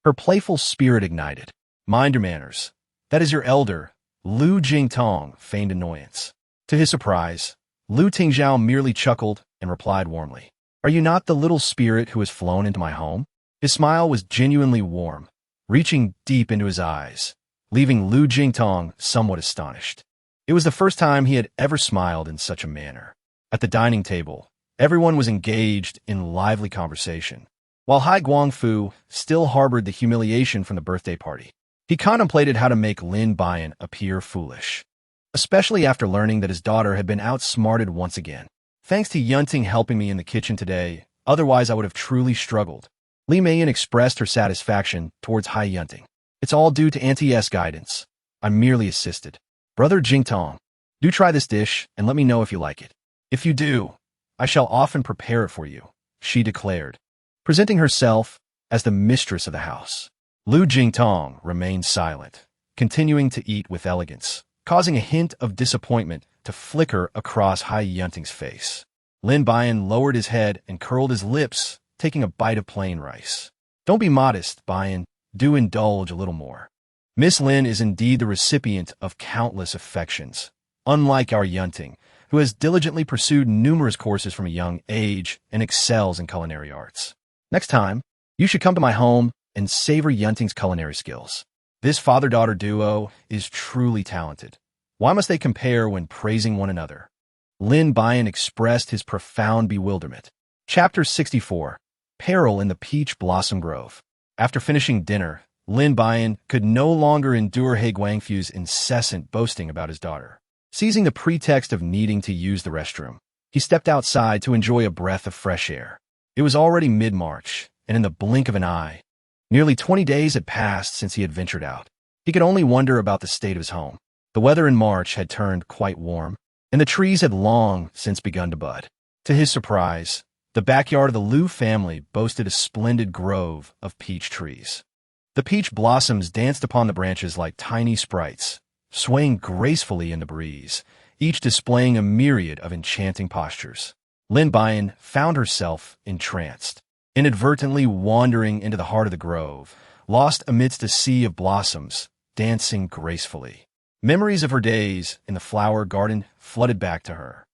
Her playful spirit ignited. Mind your manners. That is your elder, Lu Jingtong, feigned annoyance. To his surprise, Lu Tingzhao merely chuckled and replied warmly. Are you not the little spirit who has flown into my home? His smile was genuinely warm, reaching deep into his eyes, leaving Lu Jingtong somewhat astonished. It was the first time he had ever smiled in such a manner. At the dining table, everyone was engaged in lively conversation, while Hai Guangfu still harbored the humiliation from the birthday party. He contemplated how to make Lin Buyan appear foolish, especially after learning that his daughter had been outsmarted once again. Thanks to Yunting helping me in the kitchen today, otherwise I would have truly struggled. Li Buyan expressed her satisfaction towards Hai Yunting. It's all due to Auntie's guidance. I merely assisted. Brother Jingtong, do try this dish and let me know if you like it. If you do, I shall often prepare it for you, she declared, presenting herself as the mistress of the house. Lu Jingtong remained silent, continuing to eat with elegance, causing a hint of disappointment to flicker across Hai Yunting's face. Lin Buyan lowered his head and curled his lips, taking a bite of plain rice. Don't be modest, Buyan. Do indulge a little more. Miss Lin is indeed the recipient of countless affections, unlike our Yunting, who has diligently pursued numerous courses from a young age and excels in culinary arts. Next time, you should come to my home and savor Yunting's culinary skills. This father-daughter duo is truly talented. Why must they compare when praising one another? Lin Buyan expressed his profound bewilderment. Chapter 64. Peril in the Peach Blossom Grove. After finishing dinner, Lin Buyan could no longer endure He Guangfu's incessant boasting about his daughter. Seizing the pretext of needing to use the restroom, he stepped outside to enjoy a breath of fresh air. It was already mid-March, and in the blink of an eye, nearly 20 days had passed since he had ventured out. He could only wonder about the state of his home. The weather in March had turned quite warm, and the trees had long since begun to bud. To his surprise, the backyard of the Liu family boasted a splendid grove of peach trees. The peach blossoms danced upon the branches like tiny sprites, swaying gracefully in the breeze, each displaying a myriad of enchanting postures. Lin Buyan found herself entranced, inadvertently wandering into the heart of the grove, lost amidst a sea of blossoms, dancing gracefully. Memories of her days in the flower garden flooded back to her.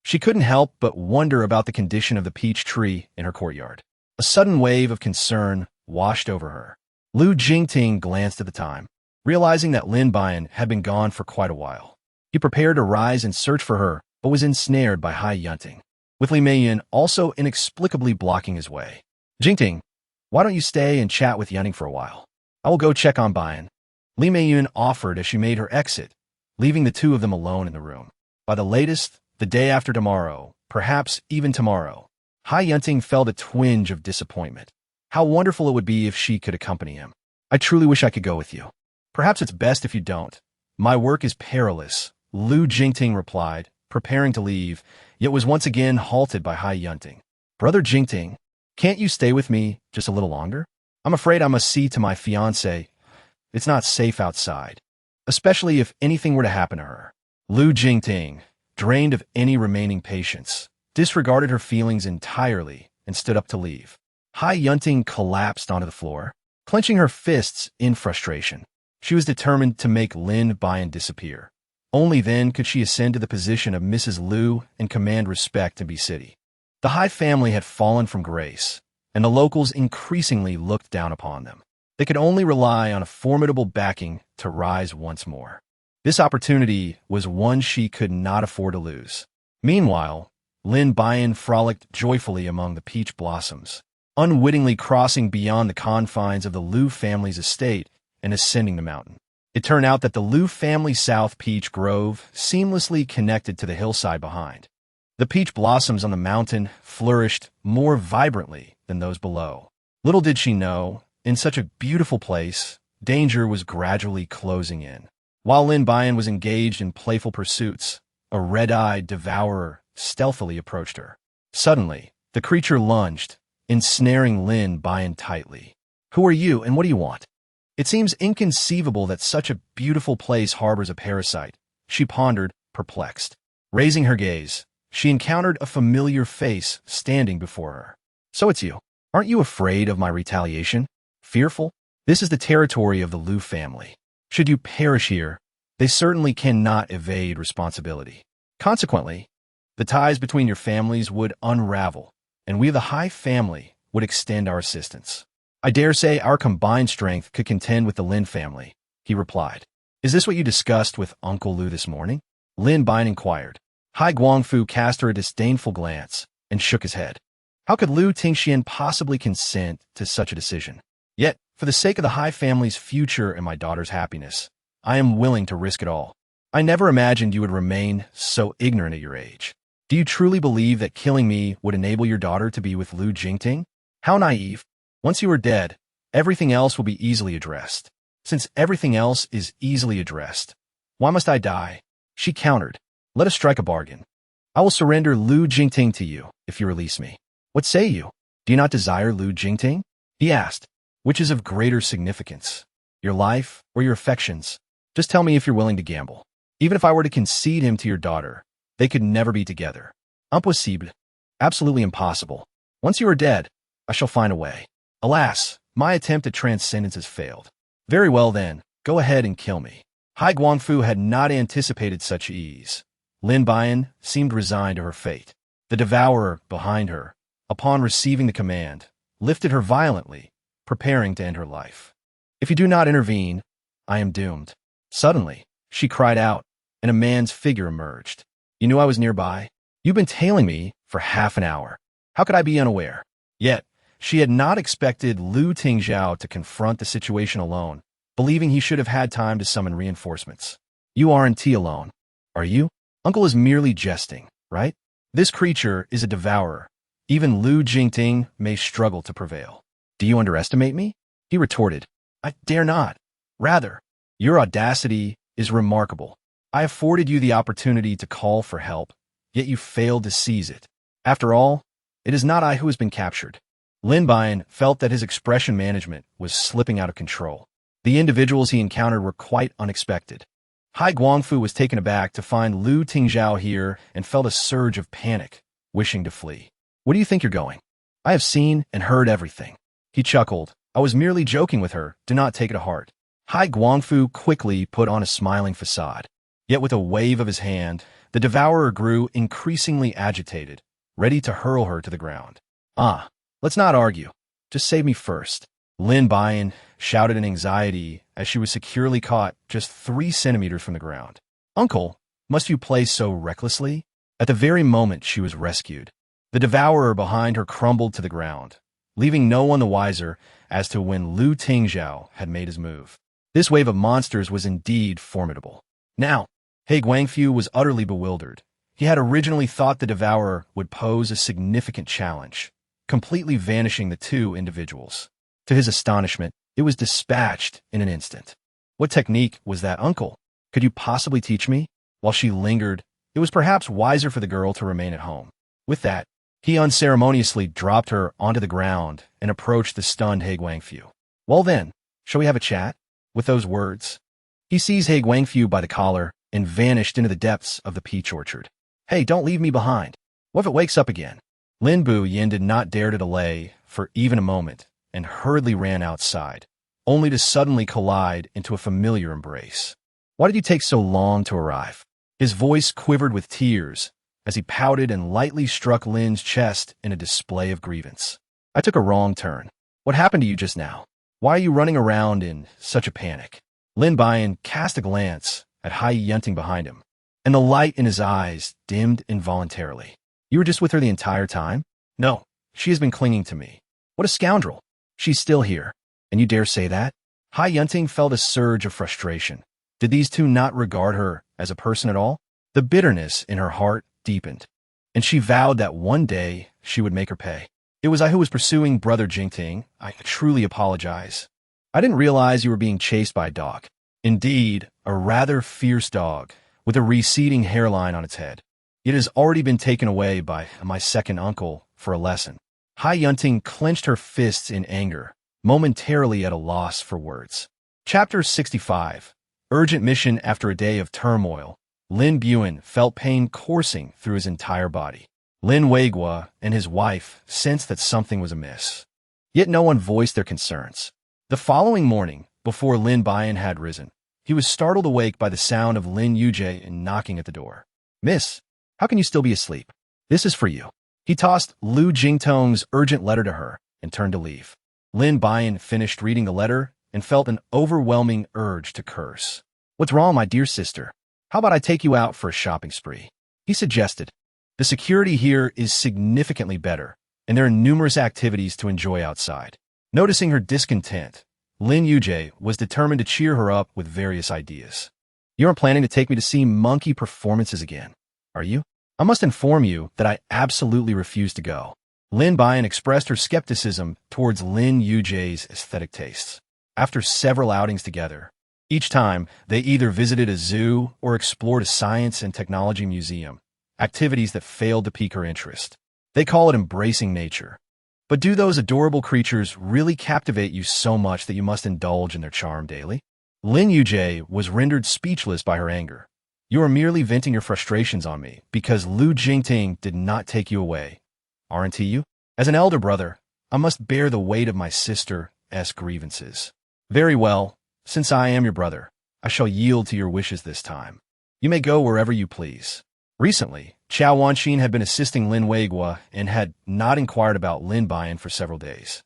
She couldn't help but wonder about the condition of the peach tree in her courtyard. A sudden wave of concern washed over her. Lu Jingting glanced at the time, realizing that Lin Buyan had been gone for quite a while. He prepared to rise and search for her, but was ensnared by Hai Yunting, with Li Buyan also inexplicably blocking his way. Jingting, why don't you stay and chat with Yunting for a while? I will go check on Buyan. Li Buyan offered as she made her exit, leaving the two of them alone in the room. By the latest, the day after tomorrow, perhaps even tomorrow, Hai Yunting felt a twinge of disappointment. How wonderful it would be if she could accompany him. I truly wish I could go with you. Perhaps it's best if you don't. My work is perilous, Lu Jingting replied, preparing to leave, yet was once again halted by Hai Yunting. Brother Jingting, can't you stay with me just a little longer? I'm afraid I must see to my fiancée. It's not safe outside, especially if anything were to happen to her. Lu Jingting, drained of any remaining patience, disregarded her feelings entirely and stood up to leave. Hai Yunting collapsed onto the floor, clenching her fists in frustration. She was determined to make Lin Buyan disappear. Only then could she ascend to the position of Mrs. Liu and command respect in B City. The Hai family had fallen from grace, and the locals increasingly looked down upon them. They could only rely on a formidable backing to rise once more. This opportunity was one she could not afford to lose. Meanwhile, Lin Buyan frolicked joyfully among the peach blossoms, unwittingly crossing beyond the confines of the Liu family's estate and ascending the mountain. It turned out that the Liu family South Peach Grove seamlessly connected to the hillside behind. The peach blossoms on the mountain flourished more vibrantly than those below. Little did she know, in such a beautiful place, danger was gradually closing in. While Lin Buyan was engaged in playful pursuits, a red-eyed devourer stealthily approached her. Suddenly, the creature lunged, ensnaring Lin Buyan tightly. Who are you and what do you want? It seems inconceivable that such a beautiful place harbors a parasite, she pondered, perplexed. Raising her gaze, she encountered a familiar face standing before her. So it's you. Aren't you afraid of my retaliation? Fearful? This is the territory of the Liu family. Should you perish here, they certainly cannot evade responsibility. Consequently, the ties between your families would unravel, and we of the Hai family would extend our assistance. I dare say our combined strength could contend with the Lin family, he replied. Is this what you discussed with Uncle Liu this morning? Lin Buyan inquired. Hai Guangfu cast her a disdainful glance and shook his head. How could Liu Tingxian possibly consent to such a decision? Yet, for the sake of the Hai family's future and my daughter's happiness, I am willing to risk it all. I never imagined you would remain so ignorant at your age. Do you truly believe that killing me would enable your daughter to be with Lu Jingting? How naive. Once you are dead, everything else will be easily addressed. Since everything else is easily addressed, why must I die? She countered. Let us strike a bargain. I will surrender Lu Jingting to you if you release me. What say you? Do you not desire Lu Jingting? He asked. Which is of greater significance? Your life or your affections? Just tell me if you're willing to gamble. Even if I were to concede him to your daughter, they could never be together. Impossible. Absolutely impossible. Once you are dead, I shall find a way. Alas, my attempt at transcendence has failed. Very well then, go ahead and kill me. Hai Guangfu had not anticipated such ease. Lin Buyan seemed resigned to her fate. The devourer behind her, upon receiving the command, lifted her violently, preparing to end her life. If you do not intervene, I am doomed. Suddenly, she cried out, and a man's figure emerged. You knew I was nearby? You've been tailing me for half an hour. How could I be unaware? Yet, she had not expected Lu Tingzhao to confront the situation alone, believing he should have had time to summon reinforcements. You aren't alone, are you? Uncle is merely jesting, right? This creature is a devourer. Even Lu Jingting may struggle to prevail. Do you underestimate me? He retorted. I dare not. Rather, your audacity is remarkable. I afforded you the opportunity to call for help, yet you failed to seize it. After all, it is not I who has been captured. Lin Buyan felt that his expression management was slipping out of control. The individuals he encountered were quite unexpected. Hai Guangfu was taken aback to find Lu Tingzhao here and felt a surge of panic, wishing to flee. Where do you think you're going? I have seen and heard everything. He chuckled. I was merely joking with her. Do not take it to heart. Hai Guangfu quickly put on a smiling facade. Yet with a wave of his hand, the devourer grew increasingly agitated, ready to hurl her to the ground. Let's not argue. Just save me first. Lin Buyan shouted in anxiety as she was securely caught just 3 centimeters from the ground. Uncle, must you play so recklessly? At the very moment she was rescued, the devourer behind her crumbled to the ground, leaving no one the wiser as to when Lu Tingzhao had made his move. This wave of monsters was indeed formidable. Now, Hai Guangfu was utterly bewildered. He had originally thought the devourer would pose a significant challenge, completely vanishing the 2 individuals. To his astonishment, it was dispatched in an instant. What technique was that, uncle? Could you possibly teach me? While she lingered, it was perhaps wiser for the girl to remain at home. With that, he unceremoniously dropped her onto the ground and approached the stunned Hai Guangfu. Well then, shall we have a chat? With those words, he seized Hai Guangfu by the collar and vanished into the depths of the peach orchard. Hey, don't leave me behind. What if it wakes up again? Lin Buyan did not dare to delay for even a moment and hurriedly ran outside, only to suddenly collide into a familiar embrace. Why did you take so long to arrive? His voice quivered with tears as he pouted and lightly struck Lin's chest in a display of grievance. I took a wrong turn. What happened to you just now? Why are you running around in such a panic? Lin Buyan cast a glance at Hai Yunting behind him, and the light in his eyes dimmed involuntarily. You were just with her the entire time? No, she has been clinging to me. What a scoundrel. She's still here, and you dare say that? Hai Yunting felt a surge of frustration. Did these 2 not regard her as a person at all? The bitterness in her heart deepened, and she vowed that one day she would make her pay. It was I who was pursuing Brother Jingting. I truly apologize. I didn't realize you were being chased by a dog. Indeed, a rather fierce dog, with a receding hairline on its head. It has already been taken away by my second uncle for a lesson. Hai Yunting clenched her fists in anger, momentarily at a loss for words. Chapter 65. Urgent mission. After a day of turmoil, Lin Buyan felt pain coursing through his entire body. Lin Weigua and his wife sensed that something was amiss. Yet no one voiced their concerns. The following morning, before Lin Buyan had risen, he was startled awake by the sound of Lin Yujie knocking at the door. Miss, how can you still be asleep? This is for you. He tossed Lu Jingtong's urgent letter to her and turned to leave. Lin Buyan finished reading the letter and felt an overwhelming urge to curse. What's wrong, my dear sister? How about I take you out for a shopping spree? He suggested. The security here is significantly better, and there are numerous activities to enjoy outside. Noticing her discontent, Lin Yujie was determined to cheer her up with various ideas. You aren't planning to take me to see monkey performances again, are you? I must inform you that I absolutely refuse to go. Lin Buyan expressed her skepticism towards Lin Yujie's aesthetic tastes. After several outings together, each time they either visited a zoo or explored a science and technology museum, activities that failed to pique her interest. They call it embracing nature. But do those adorable creatures really captivate you so much that you must indulge in their charm daily? Lin Yujie was rendered speechless by her anger. You are merely venting your frustrations on me because Lu Jingting did not take you away, aren't you? As an elder brother, I must bear the weight of my sister's grievances. Very well, since I am your brother, I shall yield to your wishes this time. You may go wherever you please. Recently, Qiao Wanxin had been assisting Lin Weiguo and had not inquired about Lin Buyan for several days.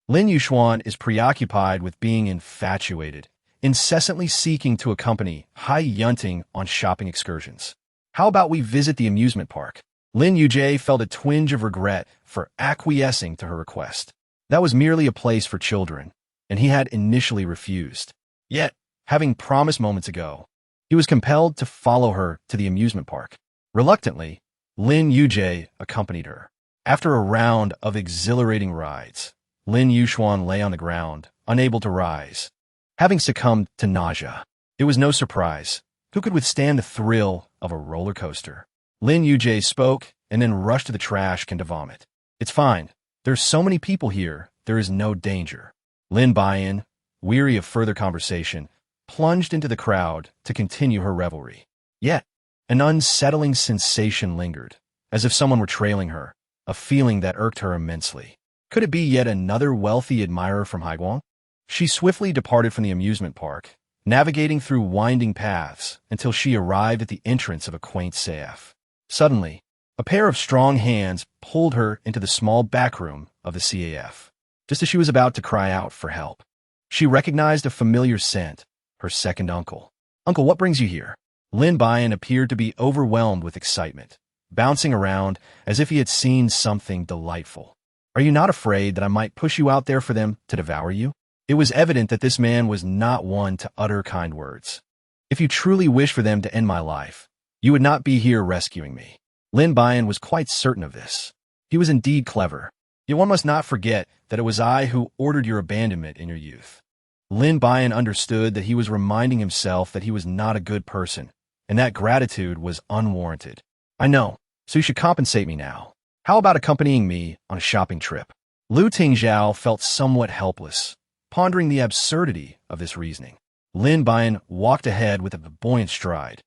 Lin Yushuan is preoccupied with being infatuated, incessantly seeking to accompany Hai Yunting on shopping excursions. How about we visit the amusement park? Lin Yujie felt a twinge of regret for acquiescing to her request. That was merely a place for children, and he had initially refused. Yet, having promised moments ago, he was compelled to follow her to the amusement park. Reluctantly, Lin Yujie accompanied her. After a round of exhilarating rides, Lin Yushuan lay on the ground, unable to rise. Having succumbed to nausea, it was no surprise. Who could withstand the thrill of a roller coaster? Lin Yujie spoke and then rushed to the trash can to vomit. It's fine. There's so many people here, there is no danger. Lin Buyan, weary of further conversation, plunged into the crowd to continue her revelry. Yet, an unsettling sensation lingered, as if someone were trailing her, a feeling that irked her immensely. Could it be yet another wealthy admirer from Haiguang? She swiftly departed from the amusement park, navigating through winding paths until she arrived at the entrance of a quaint CAF. Suddenly, a pair of strong hands pulled her into the small back room of the CAF. Just as she was about to cry out for help, she recognized a familiar scent, her second uncle. Uncle, what brings you here? Lin Buyan appeared to be overwhelmed with excitement, bouncing around as if he had seen something delightful. Are you not afraid that I might push you out there for them to devour you? It was evident that this man was not one to utter kind words. If you truly wish for them to end my life, you would not be here rescuing me. Lin Buyan was quite certain of this. He was indeed clever. Yet one must not forget that it was I who ordered your abandonment in your youth. Lin Buyan understood that he was reminding himself that he was not a good person, and that gratitude was unwarranted. I know, so you should compensate me now. How about accompanying me on a shopping trip? Lu Tingzhao felt somewhat helpless, pondering the absurdity of this reasoning. Lin Buyan walked ahead with a buoyant stride,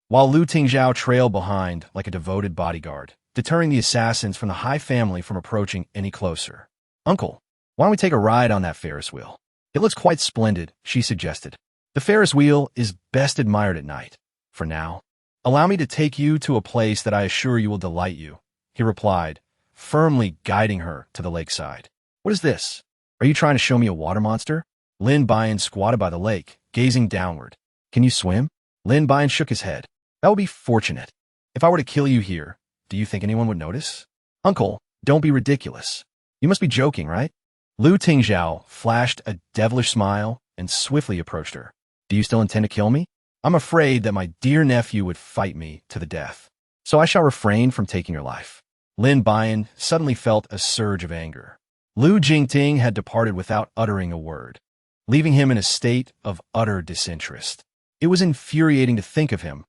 while Lu Tingzhao trailed behind like a devoted bodyguard, deterring the assassins from the Hai family from approaching any closer. Uncle, why don't we take a ride on that Ferris wheel? It looks quite splendid, she suggested. The Ferris wheel is best admired at night. For now, allow me to take you to a place that I assure you will delight you, he replied, firmly guiding her to the lakeside. What is this? Are you trying to show me a water monster? Lin Buyan squatted by the lake, gazing downward. Can you swim? Lin Buyan shook his head. That would be fortunate. If I were to kill you here, do you think anyone would notice? Uncle, don't be ridiculous. You must be joking, right? Lu Tingzhao flashed a devilish smile and swiftly approached her. Do you still intend to kill me? I'm afraid that my dear nephew would fight me to the death, so I shall refrain from taking your life. Lin Buyan suddenly felt a surge of anger. Lu Jingting had departed without uttering a word, leaving him in a state of utter disinterest. It was infuriating to think of him.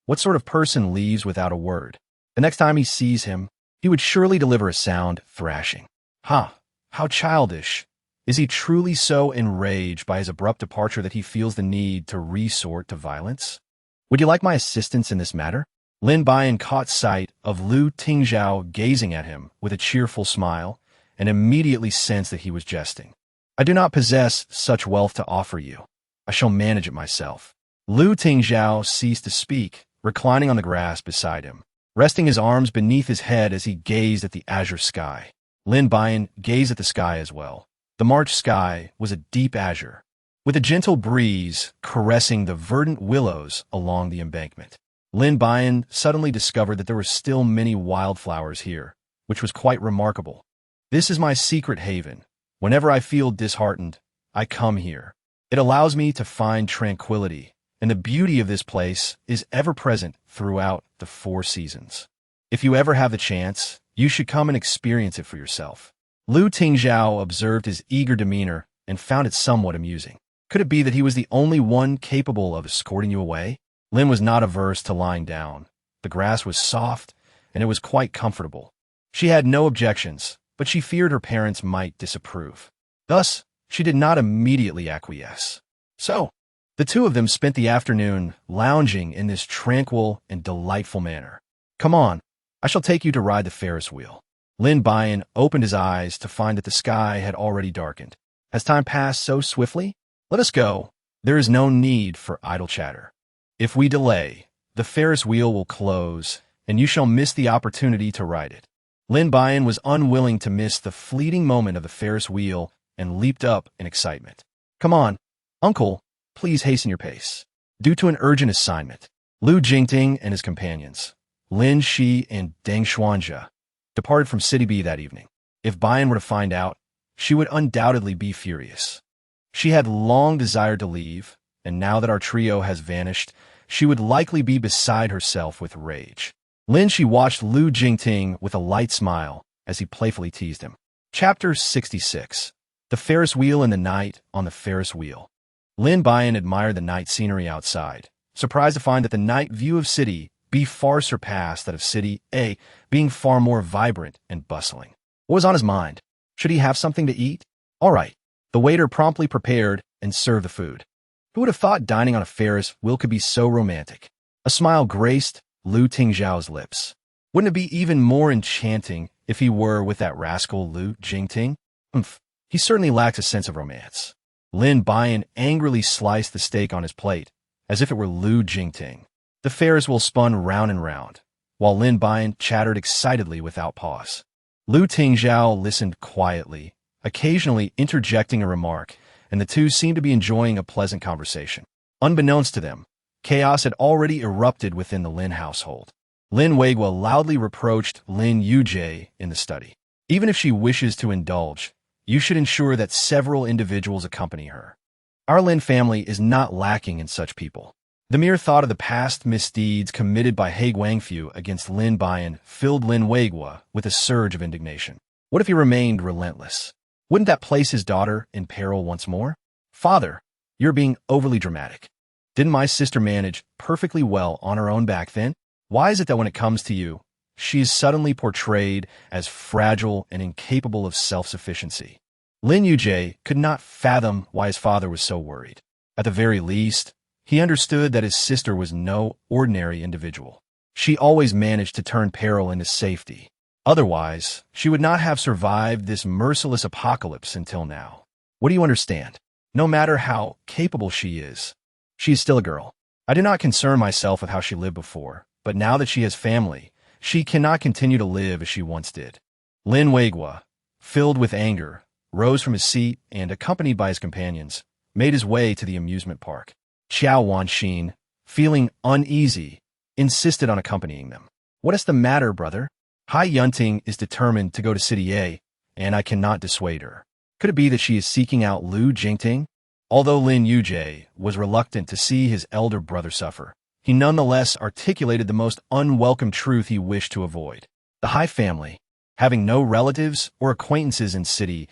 What sort of person leaves without a word? The next time he sees him, he would surely deliver a sound thrashing. Ha! How childish. Is he truly so enraged by his abrupt departure that he feels the need to resort to violence? Would you like my assistance in this matter? Lin Buyan caught sight of Lu Tingzhao gazing at him with a cheerful smile and immediately sensed that he was jesting. I do not possess such wealth to offer you. I shall manage it myself. Lu Tingzhao ceased to speak, reclining on the grass beside him, resting his arms beneath his head as he gazed at the azure sky. Lin Buyan gazed at the sky as well. The March sky was a deep azure, with a gentle breeze caressing the verdant willows along the embankment. Lin Buyan suddenly discovered that there were still many wildflowers here, which was quite remarkable. This is my secret haven. Whenever I feel disheartened, I come here. It allows me to find tranquility, and the beauty of this place is ever present throughout the 4 seasons. If you ever have the chance, You should come and experience it for yourself. Lu Tingzhao observed his eager demeanor and found it somewhat amusing. Could it be that he was the only one capable of escorting you away? Lin was not averse to lying down. The grass was soft, and it was quite comfortable. She had no objections, but she feared her parents might disapprove. Thus, she did not immediately acquiesce. So, the two of them spent the afternoon lounging in this tranquil and delightful manner. Come on, I shall take you to ride the Ferris wheel. Lin Buyan opened his eyes to find that the sky had already darkened. Has time passed so swiftly? Let us go. There is no need for idle chatter. If we delay, the Ferris wheel will close, and you shall miss the opportunity to ride it. Lin Buyan was unwilling to miss the fleeting moment of the Ferris wheel and leaped up in excitement. Come on, uncle, please hasten your pace. Due to an urgent assignment, Lu Jingting and his companions, Lin Shi and Deng Xuanjia, departed from City B that evening. If Buyan were to find out, she would undoubtedly be furious. She had long desired to leave, and now that our trio has vanished, she would likely be beside herself with rage. Lin Shi watched Lu Jingting with a light smile as he playfully teased him. Chapter 66. The Ferris Wheel in the Night on the Ferris Wheel. Lin Buyan admired the night scenery outside, surprised to find that the night view of City B far surpassed that of City A, being far more vibrant and bustling. What was on his mind? Should he have something to eat? All right. The waiter promptly prepared and served the food. Who would have thought dining on a Ferris wheel could be so romantic? A smile graced Lu Tingzhao's lips. Wouldn't it be even more enchanting if he were with that rascal Lu Jingting? He certainly lacks a sense of romance. Lin Buyan angrily sliced the steak on his plate, as if it were Lu Jingting. The Ferris wheel spun round and round, while Lin Buyan chattered excitedly without pause. Lu Tingzhao listened quietly, occasionally interjecting a remark, and the two seemed to be enjoying a pleasant conversation. Unbeknownst to them, chaos had already erupted within the Lin household. Lin Weigua loudly reproached Lin Yujie in the study. Even if she wishes to indulge, you should ensure that several individuals accompany her. Our Lin family is not lacking in such people. The mere thought of the past misdeeds committed by He Guangfu against Lin Buyan filled Lin Weigua with a surge of indignation. What if he remained relentless? Wouldn't that place his daughter in peril once more? Father, you're being overly dramatic. Didn't my sister manage perfectly well on her own back then? Why is it that when it comes to you, she is suddenly portrayed as fragile and incapable of self-sufficiency? Lin Yujie could not fathom why his father was so worried. At the very least, he understood that his sister was no ordinary individual. She always managed to turn peril into safety. Otherwise, she would not have survived this merciless apocalypse until now. What do you understand? No matter how capable she is still a girl. I do not concern myself with how she lived before, but now that she has family, she cannot continue to live as she once did. Lin Weigua, filled with anger, rose from his seat and, accompanied by his companions, made his way to the amusement park. Xiao Wanxin, feeling uneasy, insisted on accompanying them. What is the matter, brother? Hai Yunting is determined to go to City A, and I cannot dissuade her. Could it be that she is seeking out Lu Jingting? Although Lin Yujie was reluctant to see his elder brother suffer, he nonetheless articulated the most unwelcome truth he wished to avoid. The Hai family, having no relatives or acquaintances in City,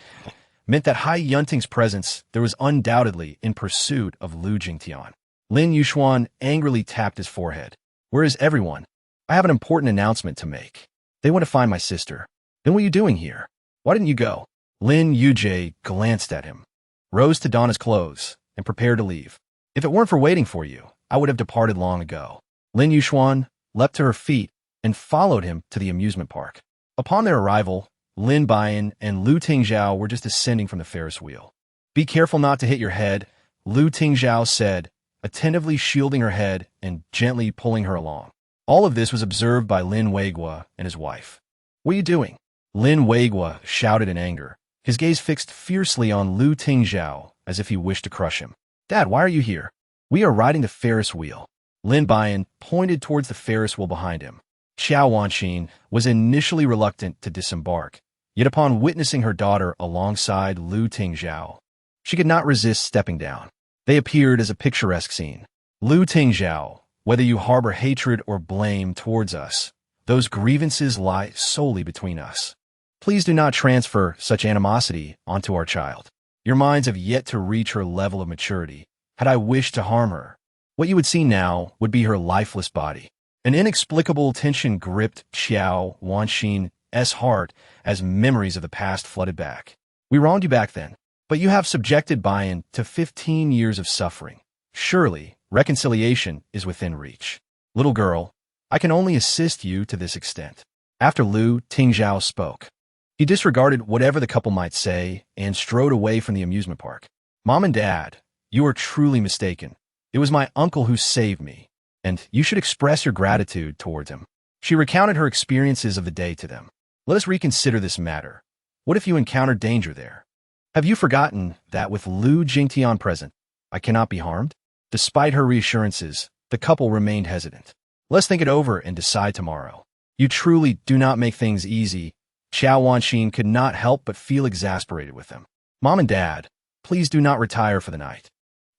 meant that Hai Yunting's presence there was undoubtedly in pursuit of Lu Jingtian. Lin Yushuan angrily tapped his forehead. Where is everyone? I have an important announcement to make. They want to find my sister. Then what are you doing here? Why didn't you go? Lin Yujie glanced at him, rose to don his clothes, and prepared to leave. If it weren't for waiting for you, I would have departed long ago. Lin Yushuan leapt to her feet and followed him to the amusement park. Upon their arrival, Lin Buyan and Lu Tingzhao were just ascending from the Ferris wheel. Be careful not to hit your head, Lu Tingzhao said, attentively shielding her head and gently pulling her along. All of this was observed by Lin Weigua and his wife. What are you doing? Lin Weigua shouted in anger, his gaze fixed fiercely on Lu Tingzhao as if he wished to crush him. Dad, why are you here? We are riding the Ferris wheel. Lin Buyan pointed towards the Ferris wheel behind him. Xiao Wanxin was initially reluctant to disembark, yet upon witnessing her daughter alongside Lu Tingzhao, she could not resist stepping down. They appeared as a picturesque scene. Lu Tingzhao, whether you harbor hatred or blame towards us, Those grievances lie solely between us. Please do not transfer such animosity onto our child. Your minds have yet to reach her level of maturity. Had I wished to harm her, what you would see now would be her lifeless body. An inexplicable tension gripped Xiao Wanxin's heart as memories of the past flooded back. We wronged you back then, but you have subjected Buyan to 15 years of suffering. Surely, reconciliation is within reach. Little girl, I can only assist you to this extent. After Lu Tingzhao spoke, he disregarded whatever the couple might say and strode away from the amusement park. Mom and Dad, you are truly mistaken. It was my uncle who saved me, and you should express your gratitude towards him. She recounted her experiences of the day to them. Let us reconsider this matter. What if you encountered danger there? Have you forgotten that with Lu Jingtian present, I cannot be harmed? Despite her reassurances, the couple remained hesitant. Let's think it over and decide tomorrow. You truly do not make things easy. Xiao Wanxin could not help but feel exasperated with them. Mom and Dad, please do not retire for the night.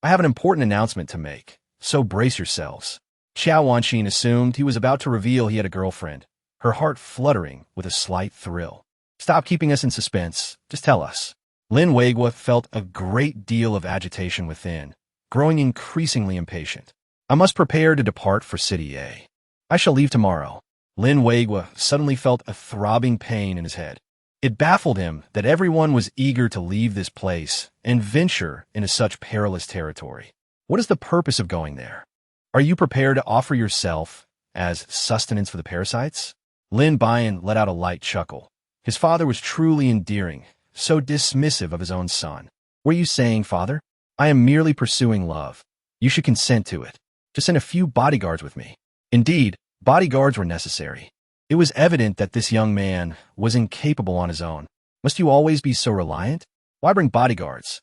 I have an important announcement to make, so brace yourselves. Xiao Wanxin assumed he was about to reveal he had a girlfriend, her heart fluttering with a slight thrill. Stop keeping us in suspense, just tell us. Lin Weigua felt a great deal of agitation within, growing increasingly impatient. I must prepare to depart for City A. I shall leave tomorrow. Lin Weigua suddenly felt a throbbing pain in his head. It baffled him that everyone was eager to leave this place and venture into such perilous territory. What is the purpose of going there? Are you prepared to offer yourself as sustenance for the parasites? Lin Buyan let out a light chuckle. His father was truly endearing, so dismissive of his own son. Were you saying, Father? I am merely pursuing love. You should consent to it. To send a few bodyguards with me. Indeed, bodyguards were necessary. It was evident that this young man was incapable on his own. Must you always be so reliant? Why bring bodyguards?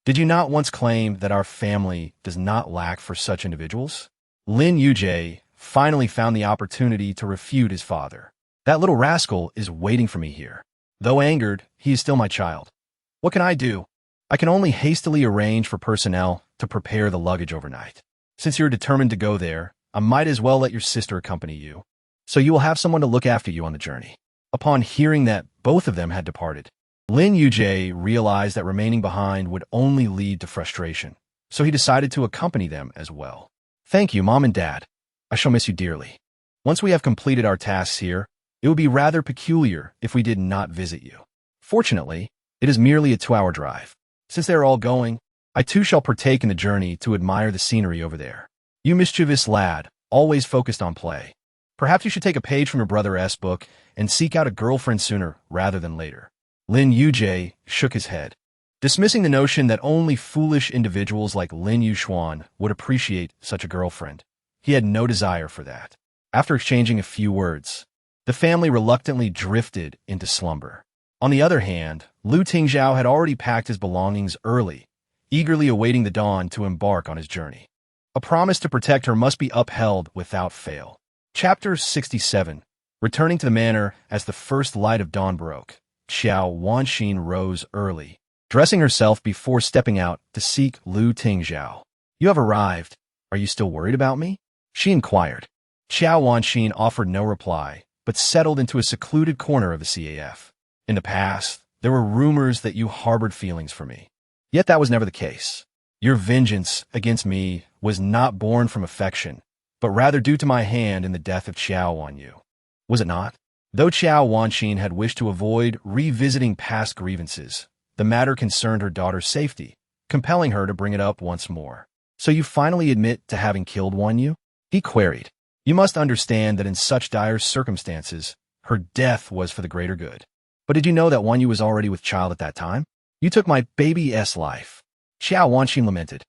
Did you not once claim that our family does not lack for such individuals? Lin Yujie finally found the opportunity to refute his father. That little rascal is waiting for me here. Though angered, he is still my child. What can I do? I can only hastily arrange for personnel to prepare the luggage overnight. Since you're determined to go there, I might as well let your sister accompany you, so you will have someone to look after you on the journey. Upon hearing that both of them had departed, Lin Yujie realized that remaining behind would only lead to frustration, so he decided to accompany them as well. Thank you, Mom and Dad. I shall miss you dearly. Once we have completed our tasks here, it would be rather peculiar if we did not visit you. Fortunately, it is merely a 2-hour drive. Since they are all going, I too shall partake in the journey to admire the scenery over there. You mischievous lad, always focused on play. Perhaps you should take a page from your brother's book and seek out a girlfriend sooner rather than later. Lin Yujie shook his head, dismissing the notion that only foolish individuals like Lin Yushuan would appreciate such a girlfriend. He had no desire for that. After exchanging a few words, the family reluctantly drifted into slumber. On the other hand, Lu Tingzhao had already packed his belongings early, eagerly awaiting the dawn to embark on his journey. A promise to protect her must be upheld without fail. Chapter 67. Returning to the manor as the first light of dawn broke, Xiao Wanxin rose early, dressing herself before stepping out to seek Lu Tingzhao. You have arrived. Are you still worried about me? She inquired. Xiao Wanxin offered no reply, but settled into a secluded corner of the CAF. In the past, there were rumors that you harbored feelings for me. Yet that was never the case. Your vengeance against me was not born from affection, but rather due to my hand in the death of Xiao Wanyu. Was it not? Though Xiao Wanxin had wished to avoid revisiting past grievances, the matter concerned her daughter's safety, compelling her to bring it up once more. So you finally admit to having killed Wanyu? He queried. You must understand that in such dire circumstances, her death was for the greater good. But did you know that Wanyu was already with child at that time? You took my baby's life. Xiao Wanxin lamented,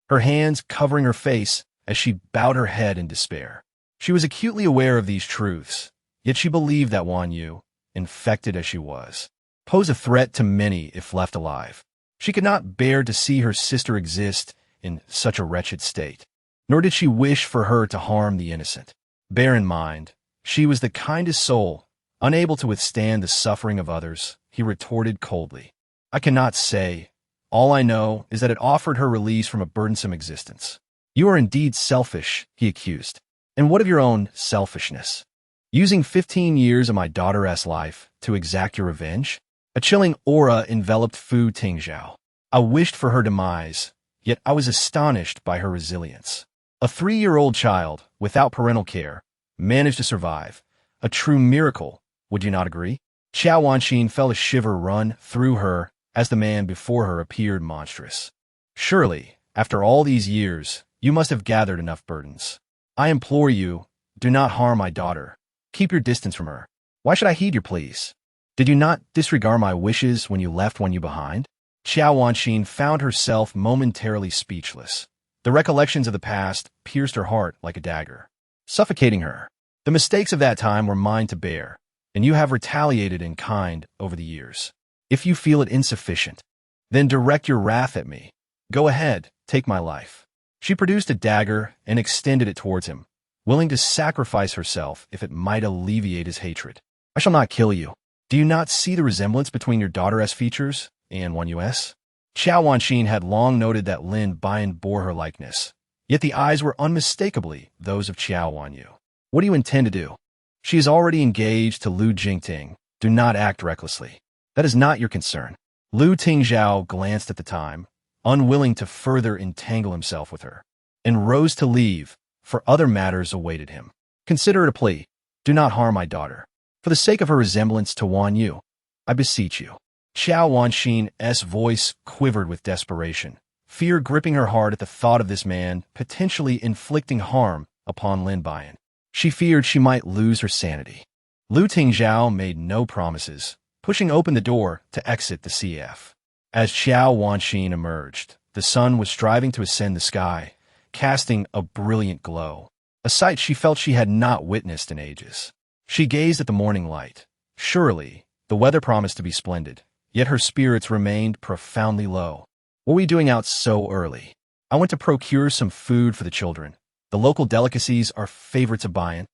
her hands covering her face as she bowed her head in despair. She was acutely aware of these truths, yet she believed that Wanyu, infected as she was, posed a threat to many if left alive. She could not bear to see her sister exist in such a wretched state, nor did she wish for her to harm the innocent. Bear in mind, she was the kindest soul, unable to withstand the suffering of others, he retorted coldly. I cannot say. All I know is that it offered her release from a burdensome existence. You are indeed selfish, he accused. And what of your own selfishness? Using 15 years of my daughter's life to exact your revenge? A chilling aura enveloped Fu Tingzhao. I wished for her demise, yet I was astonished by her resilience. A 3-year-old child, without parental care, managed to survive. A true miracle, would you not agree? Qiao Wanxin felt a shiver run through her as the man before her appeared monstrous. Surely, after all these years, you must have gathered enough burdens. I implore you, do not harm my daughter. Keep your distance from her. Why should I heed your pleas? Did you not disregard my wishes when you left Wan Yu behind? Qiao Wanxin found herself momentarily speechless. The recollections of the past pierced her heart like a dagger, suffocating her. The mistakes of that time were mine to bear, and you have retaliated in kind over the years. If you feel it insufficient, then direct your wrath at me. Go ahead, take my life. She produced a dagger and extended it towards him, willing to sacrifice herself if it might alleviate his hatred. I shall not kill you. Do you not see the resemblance between your daughter's features and Wan Yu's? Qiao Wanxin had long noted that Lin Buyan bore her likeness, yet the eyes were unmistakably those of Qiao Wanyu. What do you intend to do? She is already engaged to Lu Jingting. Do not act recklessly. That is not your concern. Lu Tingzhao glanced at the time, unwilling to further entangle himself with her, and rose to leave, for other matters awaited him. Consider it a plea. Do not harm my daughter. For the sake of her resemblance to Wan Yu, I beseech you. Qiao Wanxin's voice quivered with desperation, fear gripping her heart at the thought of this man potentially inflicting harm upon Lin Buyan. She feared she might lose her sanity. Lu Tingzhao made no promises, pushing open the door to exit the CF. As Qiao Wanxin emerged, the sun was striving to ascend the sky, casting a brilliant glow, a sight she felt she had not witnessed in ages. She gazed at the morning light. Surely, the weather promised to be splendid, yet her spirits remained profoundly low. What were you doing out so early? I went to procure some food for the children. The local delicacies are favorites of Buyan,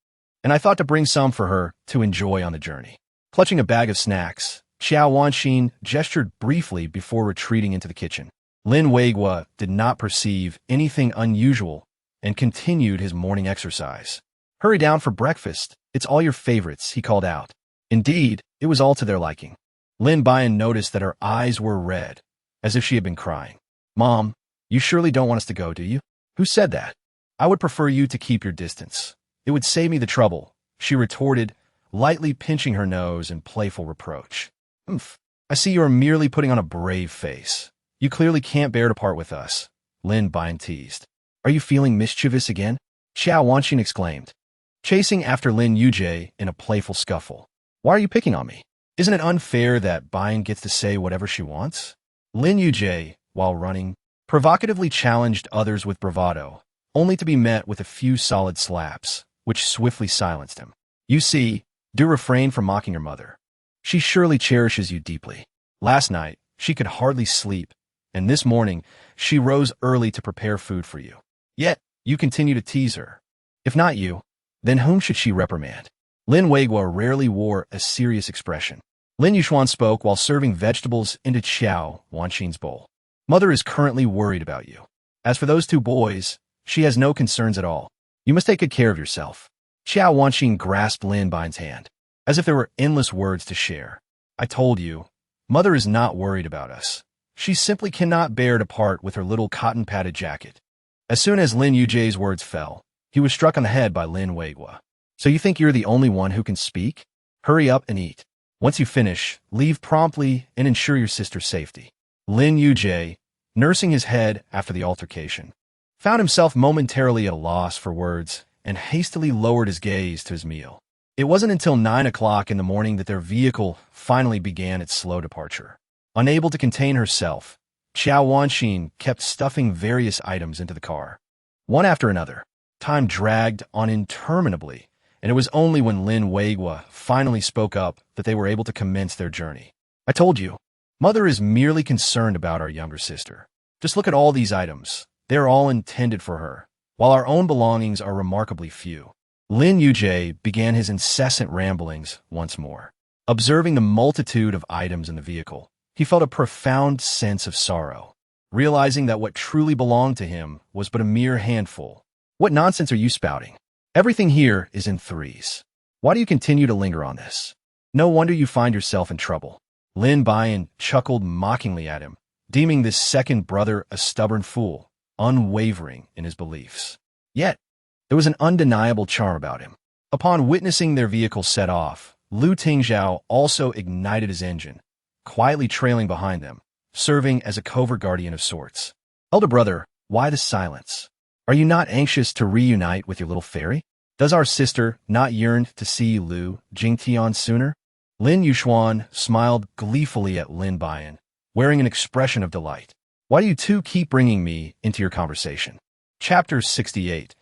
and I thought to bring some for her to enjoy on the journey. Clutching a bag of snacks, Qiao Wanxin gestured briefly before retreating into the kitchen. Lin Weigua did not perceive anything unusual and continued his morning exercise. Hurry down for breakfast. It's all your favorites, he called out. Indeed, it was all to their liking. Lin Buyan noticed that her eyes were red, as if she had been crying. Mom, you surely don't want us to go, do you? Who said that? I would prefer you to keep your distance. It would save me the trouble, she retorted, lightly pinching her nose in playful reproach. Humph, I see you are merely putting on a brave face. You clearly can't bear to part with us, Lin Buyan teased. Are you feeling mischievous again? Qiao Wanxin exclaimed, chasing after Lin Yujie in a playful scuffle. Why are you picking on me? Isn't it unfair that Buyan gets to say whatever she wants? Lin Yujie, while running, provocatively challenged others with bravado, only to be met with a few solid slaps, which swiftly silenced him. You see, do refrain from mocking your mother. She surely cherishes you deeply. Last night, she could hardly sleep, and this morning, she rose early to prepare food for you. Yet, you continue to tease her. If not you, then whom should she reprimand? Lin Weigua rarely wore a serious expression. Lin Yushuan spoke while serving vegetables into Qiao Wanxin's bowl. Mother is currently worried about you. As for those two boys, she has no concerns at all. You must take good care of yourself. Qiao Wanxin grasped Lin Buyan's hand, as if there were endless words to share. I told you, Mother is not worried about us. She simply cannot bear to part with her little cotton-padded jacket. As soon as Lin Yujie's words fell, he was struck on the head by Lin Weigua. So you think you're the only one who can speak? Hurry up and eat. Once you finish, leave promptly and ensure your sister's safety. Lin Yujie, nursing his head after the altercation, found himself momentarily at a loss for words and hastily lowered his gaze to his meal. It wasn't until 9 o'clock in the morning that their vehicle finally began its slow departure. Unable to contain herself, Qiao Wanxin kept stuffing various items into the car. One after another, time dragged on interminably, and it was only when Lin Weigua finally spoke up that they were able to commence their journey. I told you, Mother is merely concerned about our younger sister. Just look at all these items. They are all intended for her, while our own belongings are remarkably few. Lin Yujie began his incessant ramblings once more. Observing the multitude of items in the vehicle, he felt a profound sense of sorrow, realizing that what truly belonged to him was but a mere handful. What nonsense are you spouting? Everything here is in threes. Why do you continue to linger on this? No wonder you find yourself in trouble. Lin Buyan chuckled mockingly at him, deeming this second brother a stubborn fool, unwavering in his beliefs. Yet, there was an undeniable charm about him. Upon witnessing their vehicle set off, Lu Tingzhao also ignited his engine, quietly trailing behind them, serving as a covert guardian of sorts. Elder brother, why the silence? Are you not anxious to reunite with your little fairy? Does our sister not yearn to see Lu Jingtian sooner? Lin Yuxuan smiled gleefully at Lin Buyan, wearing an expression of delight. Why do you two keep bringing me into your conversation? Chapter 68.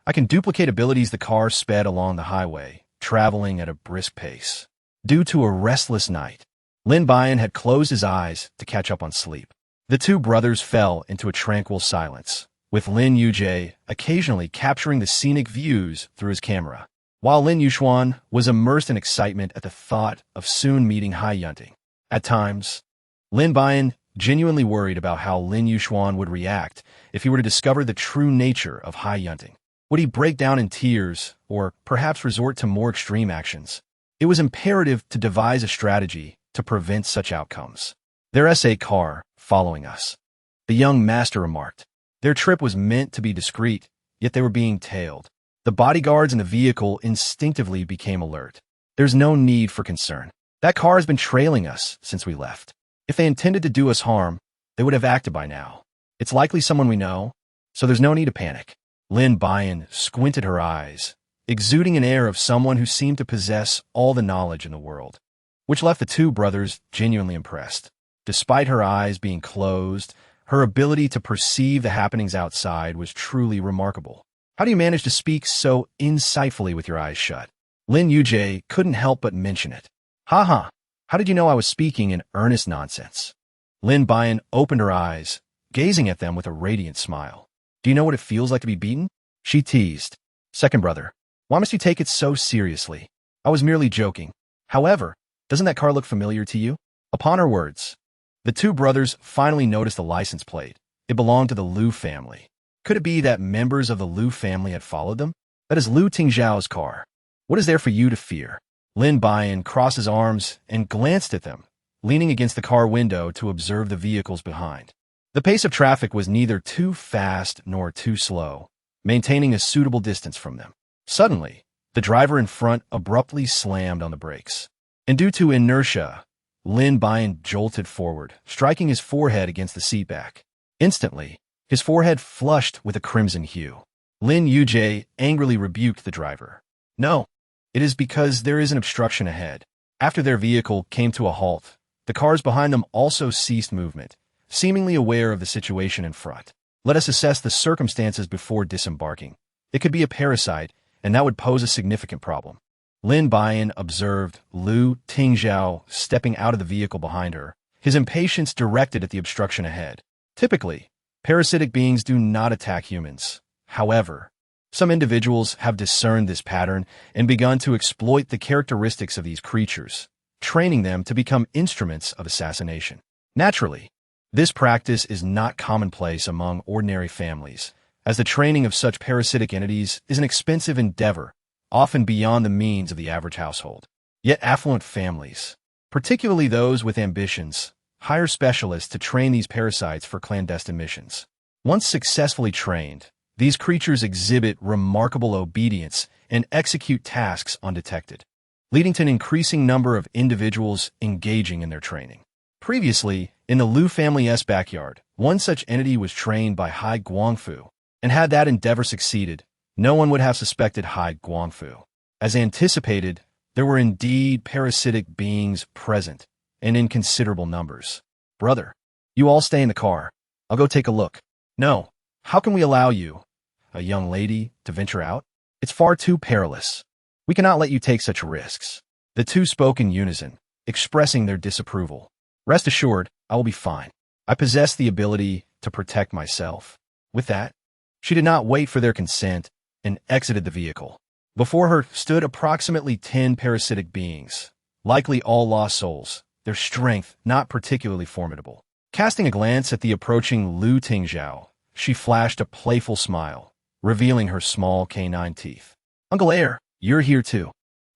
I can duplicate abilities. The car sped along the highway, traveling at a brisk pace. Due to a restless night, Lin Buyan had closed his eyes to catch up on sleep. The two brothers fell into a tranquil silence, with Lin Yujie occasionally capturing the scenic views through his camera, while Lin Yuxuan was immersed in excitement at the thought of soon meeting Hai Yunting. At times, Lin Buyan genuinely worried about how Lin Yuxuan would react if he were to discover the true nature of Hai Yunting. Would he break down in tears, or perhaps resort to more extreme actions? It was imperative to devise a strategy to prevent such outcomes. There's a car following us, the young master remarked. Their trip was meant to be discreet, yet they were being tailed. The bodyguards in the vehicle instinctively became alert. There's no need for concern. That car has been trailing us since we left. If they intended to do us harm, they would have acted by now. It's likely someone we know, so there's no need to panic. Lin Buyan squinted her eyes, exuding an air of someone who seemed to possess all the knowledge in the world, which left the two brothers genuinely impressed. Despite her eyes being closed, her ability to perceive the happenings outside was truly remarkable. How do you manage to speak so insightfully with your eyes shut? Lin Yujie couldn't help but mention it. Ha! How did you know I was speaking in earnest nonsense? Lin Buyan opened her eyes, gazing at them with a radiant smile. Do you know what it feels like to be beaten? She teased. Second brother, why must you take it so seriously? I was merely joking. However, doesn't that car look familiar to you? Upon her words, the two brothers finally noticed the license plate. It belonged to the Lu family. Could it be that members of the Lu family had followed them? That is Lu Tingzhao's car. What is there for you to fear? Lin Buyan crossed his arms and glanced at them, leaning against the car window to observe the vehicles behind. The pace of traffic was neither too fast nor too slow, maintaining a suitable distance from them. Suddenly, the driver in front abruptly slammed on the brakes. And due to inertia, Lin Buyan jolted forward, striking his forehead against the seatback. Instantly, his forehead flushed with a crimson hue. Lin Yujie angrily rebuked the driver. No, it is because there is an obstruction ahead. After their vehicle came to a halt, the cars behind them also ceased movement, seemingly aware of the situation in front. Let us assess the circumstances before disembarking. It could be a parasite, and that would pose a significant problem. Lin Buyan observed Lu Tingzhao stepping out of the vehicle behind her, his impatience directed at the obstruction ahead. Typically, parasitic beings do not attack humans. However, some individuals have discerned this pattern and begun to exploit the characteristics of these creatures, training them to become instruments of assassination. Naturally, this practice is not commonplace among ordinary families, as the training of such parasitic entities is an expensive endeavor, often beyond the means of the average household. Yet affluent families, particularly those with ambitions, hire specialists to train these parasites for clandestine missions. Once successfully trained, these creatures exhibit remarkable obedience and execute tasks undetected, leading to an increasing number of individuals engaging in their training. Previously, in the Lu family's backyard, one such entity was trained by Hai Guangfu, and had that endeavor succeeded, no one would have suspected Hai Guangfu. As anticipated, there were indeed parasitic beings present, and in considerable numbers. Brother, you all stay in the car. I'll go take a look. No, how can we allow you, a young lady, to venture out? It's far too perilous. We cannot let you take such risks. The two spoke in unison, expressing their disapproval. Rest assured, I will be fine. I possess the ability to protect myself. With that, she did not wait for their consent and exited the vehicle. Before her stood approximately 10 parasitic beings, likely all lost souls, their strength not particularly formidable. Casting a glance at the approaching Lu Tingzhao, she flashed a playful smile, revealing her small canine teeth. Uncle Air, you're here too.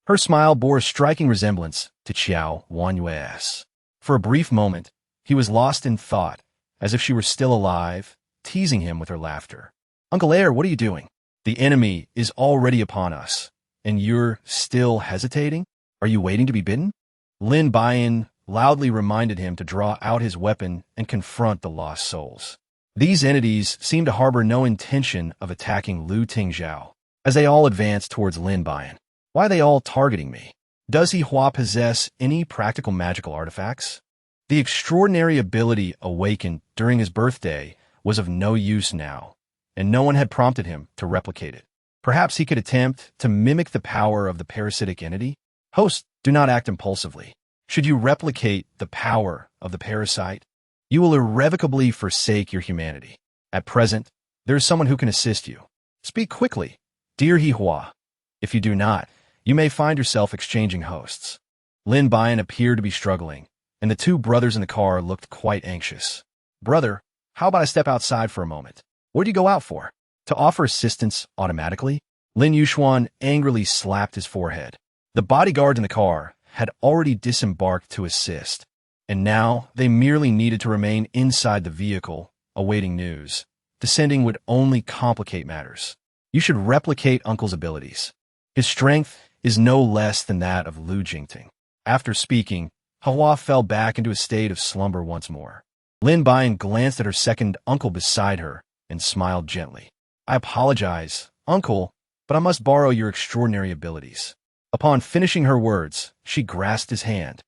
Her smile bore a striking resemblance to Qiao Wanyue's. For a brief moment, he was lost in thought, as if she were still alive, teasing him with her laughter. Uncle Air, what are you doing? The enemy is already upon us, and you're still hesitating? Are you waiting to be bitten? Lin Buyan loudly reminded him to draw out his weapon and confront the lost souls. These entities seemed to harbor no intention of attacking Lu Tingzhao. As they all advanced towards Lin Buyan, why are they all targeting me? Does he Hua possess any practical magical artifacts? The extraordinary ability awakened during his birthday was of no use now, and no one had prompted him to replicate it. Perhaps he could attempt to mimic the power of the parasitic entity? Host, do not act impulsively. Should you replicate the power of the parasite, you will irrevocably forsake your humanity. At present, there is someone who can assist you. Speak quickly, dear Hua. If you do not, you may find yourself exchanging hosts. Lin Buyan appeared to be struggling, and the two brothers in the car looked quite anxious. Brother, how about I step outside for a moment? What do you go out for? To offer assistance automatically? Lin Yuxuan angrily slapped his forehead. The bodyguards in the car had already disembarked to assist, and now they merely needed to remain inside the vehicle, awaiting news. Descending would only complicate matters. You should replicate Uncle's abilities. His strength is no less than that of Lu Jingting. After speaking, Hua fell back into a state of slumber once more. Lin Buyan glanced at her second uncle beside her and smiled gently. I apologize, uncle, but I must borrow your extraordinary abilities. Upon finishing her words, she grasped his hand,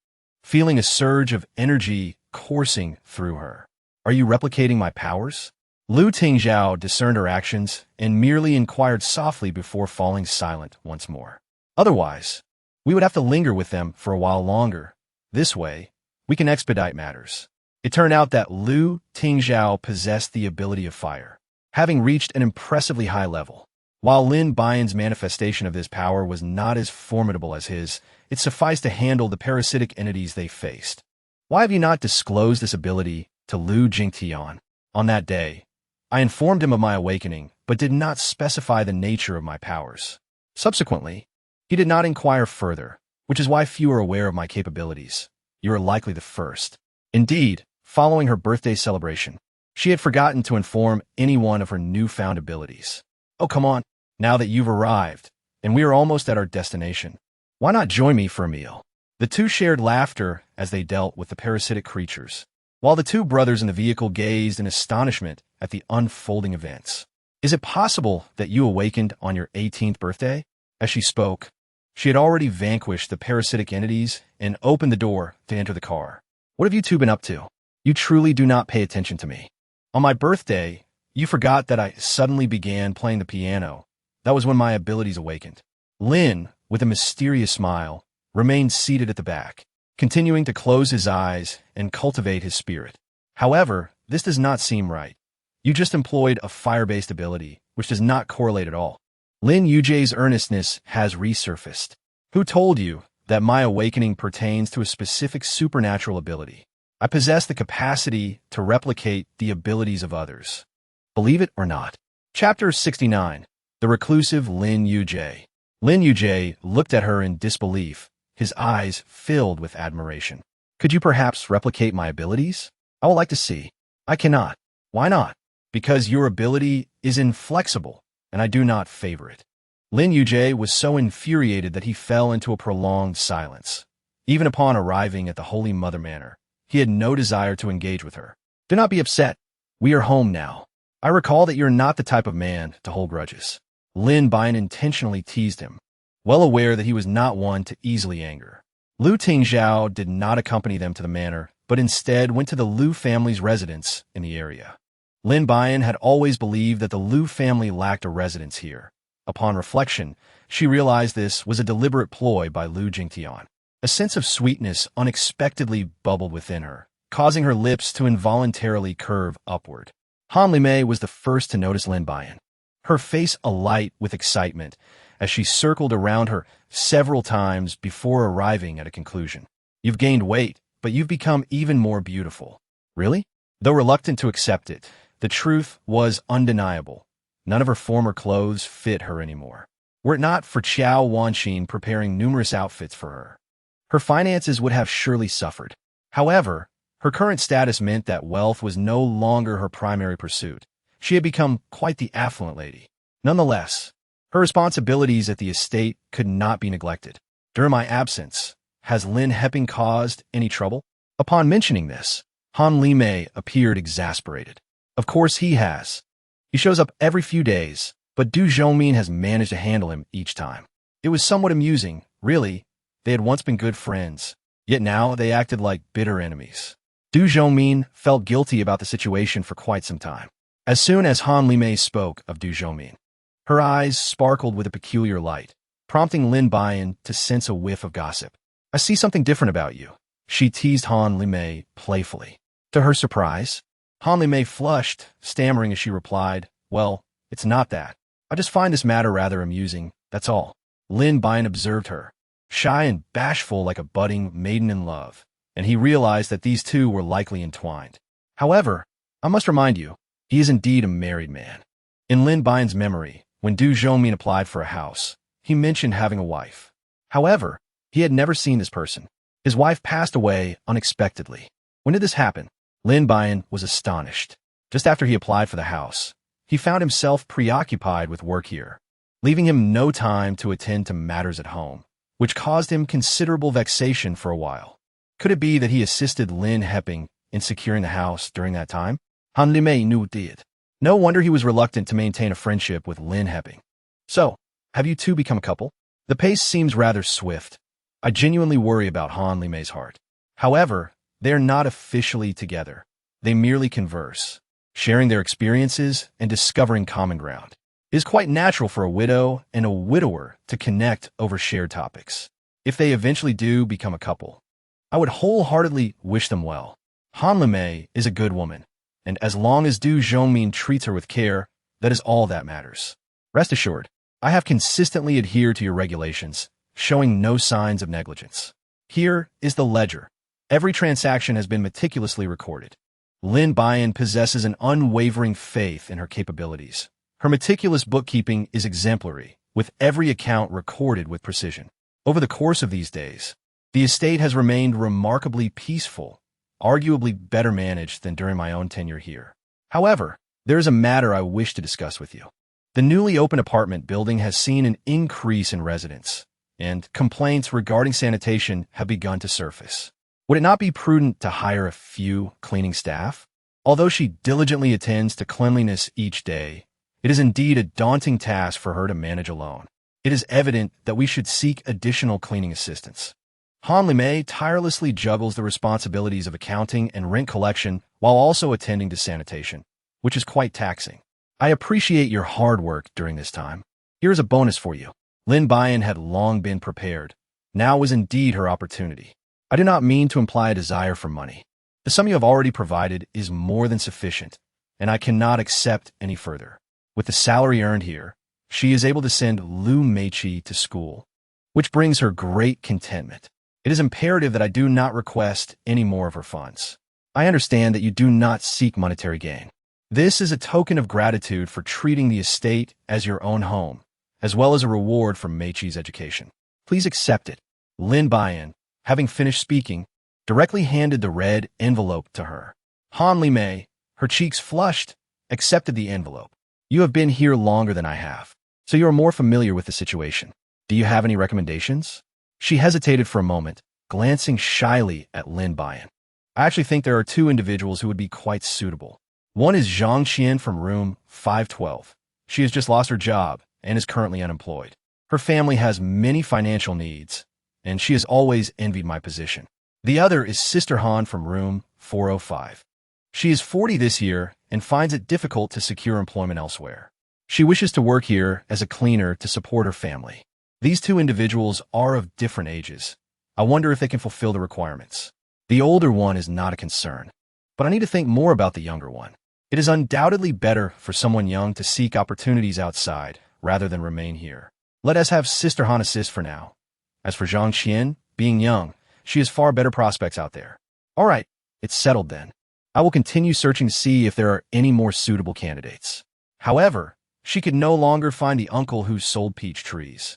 feeling a surge of energy coursing through her. Are you replicating my powers? Lu Tingzhao discerned her actions and merely inquired softly before falling silent once more. Otherwise, we would have to linger with them for a while longer. This way, we can expedite matters. It turned out that Lu Tingzhao possessed the ability of fire, having reached an impressively high level. While Lin Buyan's manifestation of this power was not as formidable as his, it sufficed to handle the parasitic entities they faced. Why have you not disclosed this ability to Lu Jingtian? On that day, I informed him of my awakening, but did not specify the nature of my powers. Subsequently, he did not inquire further, which is why few are aware of my capabilities. You are likely the first. Indeed, following her birthday celebration, she had forgotten to inform anyone of her newfound abilities. Oh, come on, now that you've arrived, and we are almost at our destination, why not join me for a meal? The two shared laughter as they dealt with the parasitic creatures, while the two brothers in the vehicle gazed in astonishment at the unfolding events. Is it possible that you awakened on your 18th birthday? As she spoke, she had already vanquished the parasitic entities and opened the door to enter the car. What have you two been up to? You truly do not pay attention to me. On my birthday, you forgot that I suddenly began playing the piano. That was when my abilities awakened. Lin, with a mysterious smile, remained seated at the back, continuing to close his eyes and cultivate his spirit. However, this does not seem right. You just employed a fire-based ability, which does not correlate at all. Lin Yujie's earnestness has resurfaced. Who told you that my awakening pertains to a specific supernatural ability? I possess the capacity to replicate the abilities of others. Believe it or not. Chapter 69. The Reclusive Lin Yujie. Lin Yujie looked at her in disbelief, his eyes filled with admiration. Could you perhaps replicate my abilities? I would like to see. I cannot. Why not? Because your ability is inflexible, and I do not favor it. Lin Yujie was so infuriated that he fell into a prolonged silence. Even upon arriving at the Holy Mother Manor, he had no desire to engage with her. Do not be upset. We are home now. I recall that you're not the type of man to hold grudges. Lin Buyan intentionally teased him, well aware that he was not one to easily anger. Lu Tingzhao did not accompany them to the manor, but instead went to the Lu family's residence in the area. Lin Buyan had always believed that the Lu family lacked a residence here. Upon reflection, she realized this was a deliberate ploy by Lu Jingtian. A sense of sweetness unexpectedly bubbled within her, causing her lips to involuntarily curve upward. Han Limei was the first to notice Lin Buyan, her face alight with excitement as she circled around her several times before arriving at a conclusion. You've gained weight, but you've become even more beautiful. Really? Though reluctant to accept it, the truth was undeniable. None of her former clothes fit her anymore. Were it not for Qiao Wanqin preparing numerous outfits for her, her finances would have surely suffered. However, her current status meant that wealth was no longer her primary pursuit. She had become quite the affluent lady. Nonetheless, her responsibilities at the estate could not be neglected. During my absence, has Lin Heping caused any trouble? Upon mentioning this, Han Limei appeared exasperated. Of course he has. He shows up every few days, but Du Zhongmin has managed to handle him each time. It was somewhat amusing, really. They had once been good friends, yet now they acted like bitter enemies. Du Zhongmin felt guilty about the situation for quite some time. As soon as Han Limei spoke of Du Zhongmin, her eyes sparkled with a peculiar light, prompting Lin Buyan to sense a whiff of gossip. I see something different about you, she teased Han Limei playfully. To her surprise, Han Limei flushed, stammering as she replied, well, it's not that. I just find this matter rather amusing, that's all. Lin Buyan observed her, shy and bashful like a budding maiden in love, and he realized that these two were likely entwined. However, I must remind you, he is indeed a married man. In Lin Buyan's memory, when Du Zhongmin applied for a house, he mentioned having a wife. However, he had never seen this person. His wife passed away unexpectedly. When did this happen? Lin Buyan was astonished. Just after he applied for the house, he found himself preoccupied with work here, leaving him no time to attend to matters at home, which caused him considerable vexation for a while. Could it be that he assisted Lin Heping in securing the house during that time? Han Limei knew it. No wonder he was reluctant to maintain a friendship with Lin Heping. So, have you two become a couple? The pace seems rather swift. I genuinely worry about Han Limei's heart. However, they are not officially together. They merely converse, sharing their experiences and discovering common ground. It is quite natural for a widow and a widower to connect over shared topics. If they eventually do become a couple, I would wholeheartedly wish them well. Han Limei is a good woman, and as long as Du Zhongmin treats her with care, that is all that matters. Rest assured, I have consistently adhered to your regulations, showing no signs of negligence. Here is the ledger. Every transaction has been meticulously recorded. Lin Buyan possesses an unwavering faith in her capabilities. Her meticulous bookkeeping is exemplary, with every account recorded with precision. Over the course of these days, the estate has remained remarkably peaceful, arguably better managed than during my own tenure here. However, there is a matter I wish to discuss with you. The newly opened apartment building has seen an increase in residents, and complaints regarding sanitation have begun to surface. Would it not be prudent to hire a few cleaning staff? Although she diligently attends to cleanliness each day, it is indeed a daunting task for her to manage alone. It is evident that we should seek additional cleaning assistance. Han Limei tirelessly juggles the responsibilities of accounting and rent collection while also attending to sanitation, which is quite taxing. I appreciate your hard work during this time. Here's a bonus for you. Lin Buyan had long been prepared. Now was indeed her opportunity. I do not mean to imply a desire for money. The sum you have already provided is more than sufficient, and I cannot accept any further. With the salary earned here, she is able to send Lu Meiqi to school, which brings her great contentment. It is imperative that I do not request any more of her funds. I understand that you do not seek monetary gain. This is a token of gratitude for treating the estate as your own home, as well as a reward for Meiqi's education. Please accept it. Lin Buyan, having finished speaking, directly handed the red envelope to her. Han Limei, her cheeks flushed, accepted the envelope. You have been here longer than I have, so you are more familiar with the situation. Do you have any recommendations? She hesitated for a moment, glancing shyly at Lin Buyan. I actually think there are two individuals who would be quite suitable. One is Zhang Qian from room 512. She has just lost her job and is currently unemployed. Her family has many financial needs, and she has always envied my position. The other is Sister Han from room 405. She is 40 this year and finds it difficult to secure employment elsewhere. She wishes to work here as a cleaner to support her family. These two individuals are of different ages. I wonder if they can fulfill the requirements. The older one is not a concern, but I need to think more about the younger one. It is undoubtedly better for someone young to seek opportunities outside rather than remain here. Let us have Sister Han assist for now. As for Zhang Qian, being young, she has far better prospects out there. All right, it's settled then. I will continue searching to see if there are any more suitable candidates. However, She could no longer find the uncle who sold peach trees.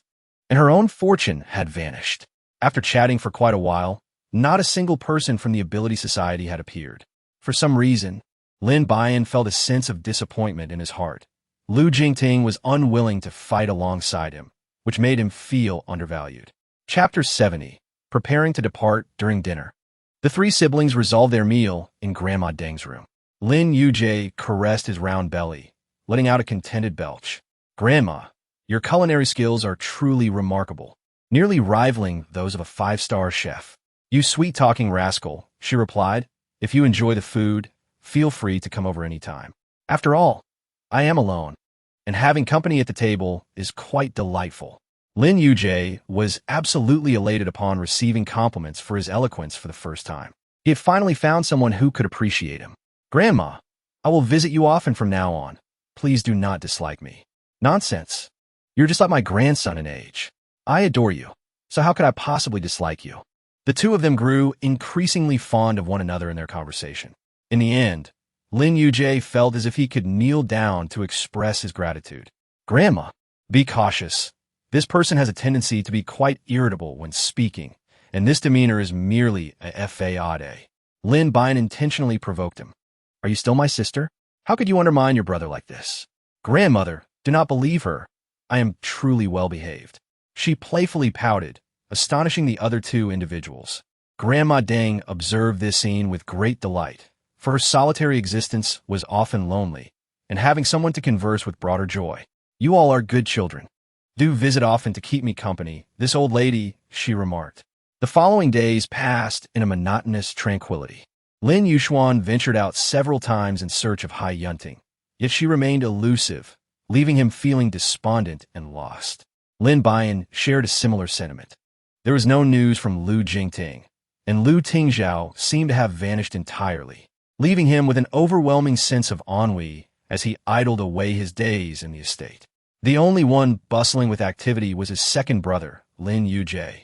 And her own fortune had vanished. After chatting for quite a while, not a single person from the Ability Society had appeared. For some reason, Lin Buyan felt a sense of disappointment in his heart. Lu Jingting was unwilling to fight alongside him, which made him feel undervalued. Chapter 70. Preparing to depart during dinner. The three siblings resolved their meal in Grandma Deng's room. Lin Yujie caressed his round belly, letting out a contented belch. Grandma, your culinary skills are truly remarkable, nearly rivaling those of a five-star chef. You sweet-talking rascal, she replied. If you enjoy the food, feel free to come over any time. After all, I am alone, and having company at the table is quite delightful. Lin Yujie was absolutely elated upon receiving compliments for his eloquence for the first time. He had finally found someone who could appreciate him. Grandma, I will visit you often from now on. Please do not dislike me. Nonsense. You're just like my grandson in age. I adore you, so how could I possibly dislike you? The two of them grew increasingly fond of one another in their conversation. In the end, Lin Yujie felt as if he could kneel down to express his gratitude. Grandma, be cautious. This person has a tendency to be quite irritable when speaking, and this demeanor is merely a fade. Lin Buyan intentionally provoked him. Are you still my sister? How could you undermine your brother like this? Grandmother, do not believe her. I am truly well-behaved. She playfully pouted, astonishing the other two individuals. Grandma Deng observed this scene with great delight, for her solitary existence was often lonely, and having someone to converse with brought her joy. You all are good children. Do visit often to keep me company, this old lady, she remarked. The following days passed in a monotonous tranquility. Lin Yushuan ventured out several times in search of Hai Yunting, yet she remained elusive, leaving him feeling despondent and lost. Lin Buyan shared a similar sentiment. There was no news from Lu Jingting, and Lu Tingzhao seemed to have vanished entirely, leaving him with an overwhelming sense of ennui as he idled away his days in the estate. The only one bustling with activity was his second brother, Lin Yujie.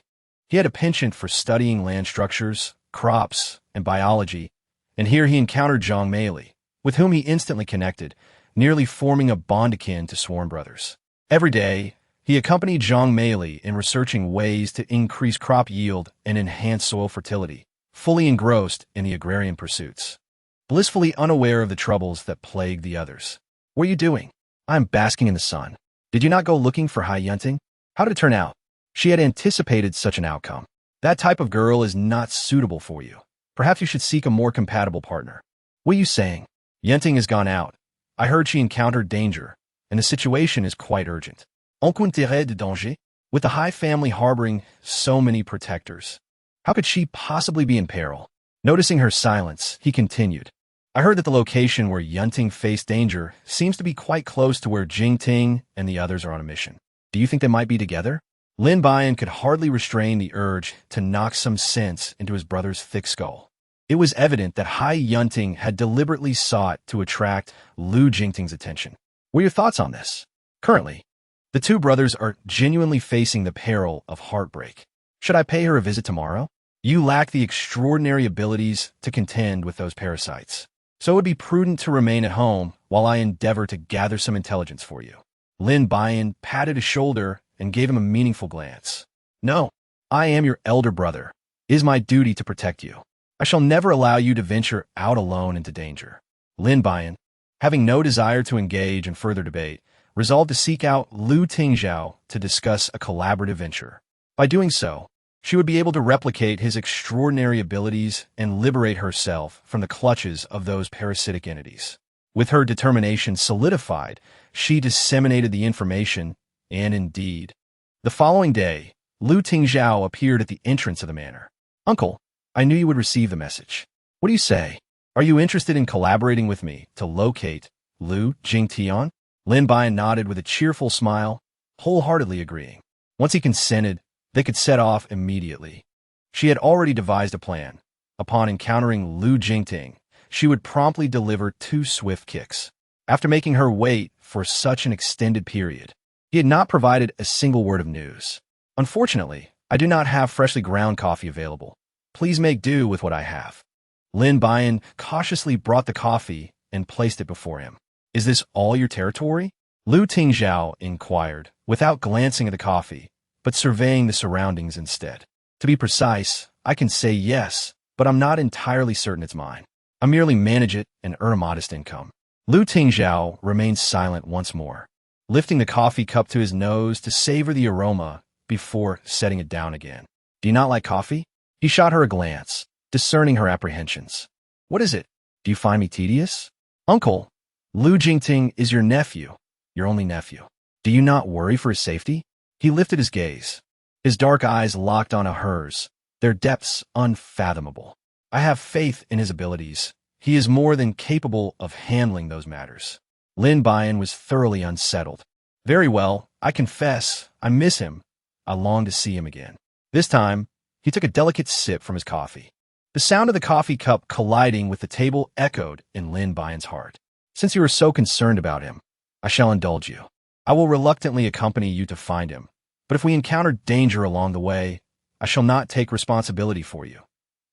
He had a penchant for studying land structures, crops, and biology, and here he encountered Zhang Meili, with whom he instantly connected, nearly forming a bond akin to sworn brothers. Every day, he accompanied Zhang Meili in researching ways to increase crop yield and enhance soil fertility, fully engrossed in the agrarian pursuits. Blissfully unaware of the troubles that plagued the others. What are you doing? I'm basking in the sun. Did you not go looking for Hai Yunting? How did it turn out? She had anticipated such an outcome. That type of girl is not suitable for you. Perhaps you should seek a more compatible partner. What are you saying? Yunting has gone out. I heard she encountered danger, and the situation is quite urgent. On compterait de danger? With the Hai family harboring so many protectors, how could she possibly be in peril? Noticing her silence, he continued. I heard that the location where Yunting faced danger seems to be quite close to where Jingting and the others are on a mission. Do you think they might be together? Lin Buyan could hardly restrain the urge to knock some sense into his brother's thick skull. It was evident that Hai Yunting had deliberately sought to attract Lu Jingting's attention. What are your thoughts on this? Currently, the two brothers are genuinely facing the peril of heartbreak. Should I pay her a visit tomorrow? You lack the extraordinary abilities to contend with those parasites. So it would be prudent to remain at home while I endeavor to gather some intelligence for you. Lin Buyan patted his shoulder and gave him a meaningful glance. No, I am your elder brother. It is my duty to protect you. I shall never allow you to venture out alone into danger. Lin Buyan, having no desire to engage in further debate, resolved to seek out Lu Tingzhao to discuss a collaborative venture. By doing so, she would be able to replicate his extraordinary abilities and liberate herself from the clutches of those parasitic entities. With her determination solidified, she disseminated the information, and indeed, the following day, Lu Tingzhao appeared at the entrance of the manor. Uncle, I knew you would receive the message. What do you say? Are you interested in collaborating with me to locate Lu Jingtian? Lin Buyan nodded with a cheerful smile, wholeheartedly agreeing. Once he consented, they could set off immediately. She had already devised a plan. Upon encountering Lu Jingting, she would promptly deliver 2 swift kicks. After making her wait for such an extended period, he had not provided a single word of news. Unfortunately, I do not have freshly ground coffee available. Please make do with what I have. Lin Buyan cautiously brought the coffee and placed it before him. Is this all your territory? Lu Tingzhao inquired, without glancing at the coffee, but surveying the surroundings instead. To be precise, I can say yes, but I'm not entirely certain it's mine. I merely manage it and earn a modest income. Lu Tingzhao remained silent once more, lifting the coffee cup to his nose to savor the aroma before setting it down again. Do you not like coffee? He shot her a glance, discerning her apprehensions. What is it? Do you find me tedious? Uncle, Lu Jingting is your nephew, your only nephew. Do you not worry for his safety? He lifted his gaze. His dark eyes locked onto hers, their depths unfathomable. I have faith in his abilities. He is more than capable of handling those matters. Lin Buyan was thoroughly unsettled. Very well, I confess, I miss him. I long to see him again. This time, he took a delicate sip from his coffee. The sound of the coffee cup colliding with the table echoed in Lin Buyan's heart. Since you are so concerned about him, I shall indulge you. I will reluctantly accompany you to find him, but if we encounter danger along the way, I shall not take responsibility for you.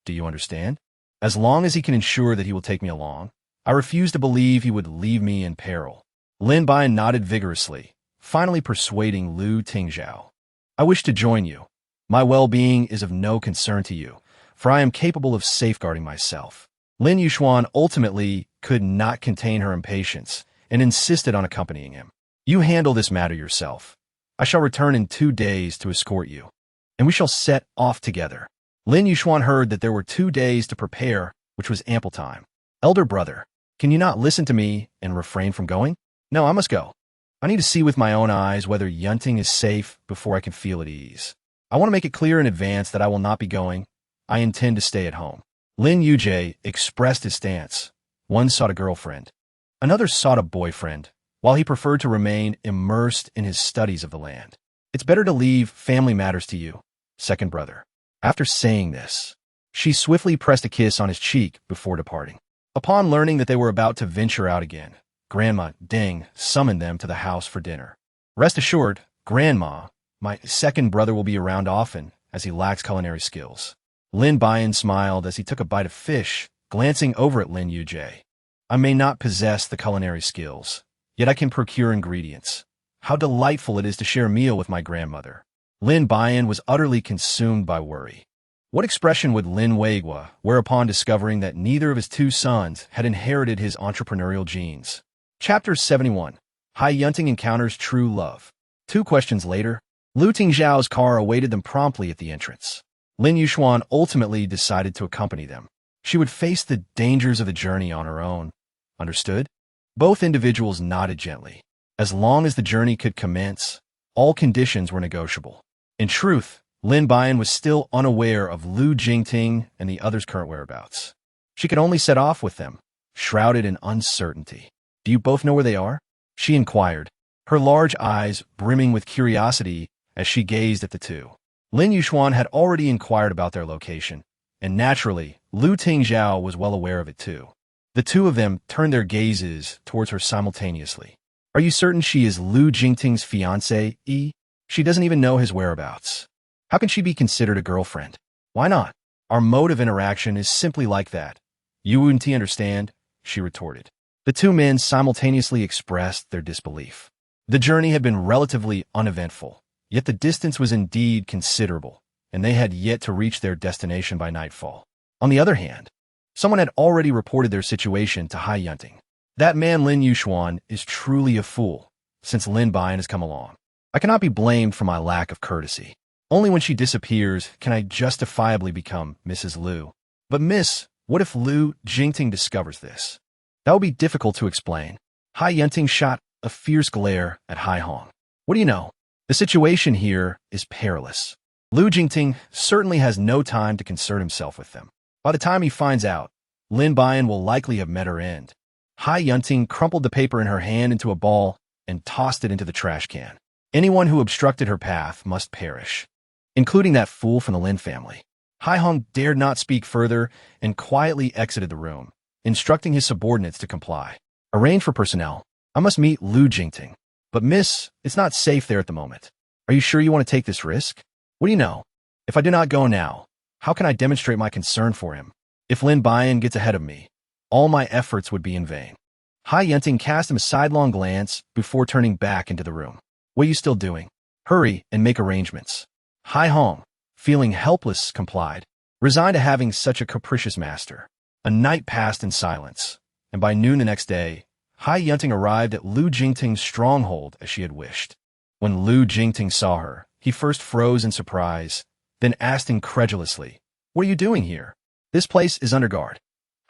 Do you understand? As long as he can ensure that he will take me along, I refuse to believe he would leave me in peril. Lin Buyan nodded vigorously, finally persuading Lu Tingzhao. I wish to join you. My well-being is of no concern to you, for I am capable of safeguarding myself. Lin Yuxuan ultimately could not contain her impatience and insisted on accompanying him. You handle this matter yourself. I shall return in 2 days to escort you, and we shall set off together. Lin Yuxuan heard that there were 2 days to prepare, which was ample time. Elder brother, can you not listen to me and refrain from going? No, I must go. I need to see with my own eyes whether Yunting is safe before I can feel at ease. I want to make it clear in advance that I will not be going. I intend to stay at home. Lin Yujie expressed his stance. One sought a girlfriend. Another sought a boyfriend, while he preferred to remain immersed in his studies of the land. It's better to leave family matters to you, second brother. After saying this, she swiftly pressed a kiss on his cheek before departing. Upon learning that they were about to venture out again, Grandma Deng summoned them to the house for dinner. Rest assured, Grandma, my second brother will be around often, as he lacks culinary skills. Lin Buyan smiled as he took a bite of fish, glancing over at Lin Yujie. I may not possess the culinary skills, yet I can procure ingredients. How delightful it is to share a meal with my grandmother. Lin Buyan was utterly consumed by worry. What expression would Lin Weigua wear upon discovering that neither of his 2 sons had inherited his entrepreneurial genes? Chapter 71. Hai Yunting encounters true love. 2 questions later, Lu Tingzhao's car awaited them promptly at the entrance. Lin Yuxuan ultimately decided to accompany them. She would face the dangers of the journey on her own. Understood? Both individuals nodded gently. As long as the journey could commence, all conditions were negotiable. In truth, Lin Buyan was still unaware of Lu Jingting and the others' current whereabouts. She could only set off with them, shrouded in uncertainty. Do you both know where they are? She inquired, her large eyes brimming with curiosity as she gazed at the 2. Lin Yuxuan had already inquired about their location, and naturally, Lu Tingzhao was well aware of it too. The 2 of them turned their gazes towards her simultaneously. Are you certain she is Lu Jingting's fiancée, E? She doesn't even know his whereabouts. How can she be considered a girlfriend? Why not? Our mode of interaction is simply like that. You wouldn't understand, she retorted. The 2 men simultaneously expressed their disbelief. The journey had been relatively uneventful, yet the distance was indeed considerable, and they had yet to reach their destination by nightfall. On the other hand, someone had already reported their situation to Hai Yunting. That man Lin Yuxuan is truly a fool, since Lin Buyan has come along. I cannot be blamed for my lack of courtesy. Only when she disappears can I justifiably become Mrs. Lu. But miss, what if Lu Jingting discovers this? That would be difficult to explain. Hai Yunting shot a fierce glare at Hai Hong. What do you know? The situation here is perilous. Lu Jingting certainly has no time to concern himself with them. By the time he finds out, Lin Buyan will likely have met her end. Hai Yunting crumpled the paper in her hand into a ball and tossed it into the trash can. Anyone who obstructed her path must perish, including that fool from the Lin family. Hai Hong dared not speak further and quietly exited the room, instructing his subordinates to comply. Arrange for personnel. I must meet Lu Jingting. But miss, it's not safe there at the moment. Are you sure you want to take this risk? What do you know? If I do not go now, how can I demonstrate my concern for him? If Lin Buyan gets ahead of me, all my efforts would be in vain. Hai Yunting cast him a sidelong glance before turning back into the room. What are you still doing? Hurry and make arrangements. Hai Hong, feeling helpless, complied, resigned to having such a capricious master. A night passed in silence, and by noon the next day, Hai Yunting arrived at Lu Jingting's stronghold as she had wished. When Lu Jingting saw her, he first froze in surprise, then asked incredulously, "What are you doing here? This place is under guard.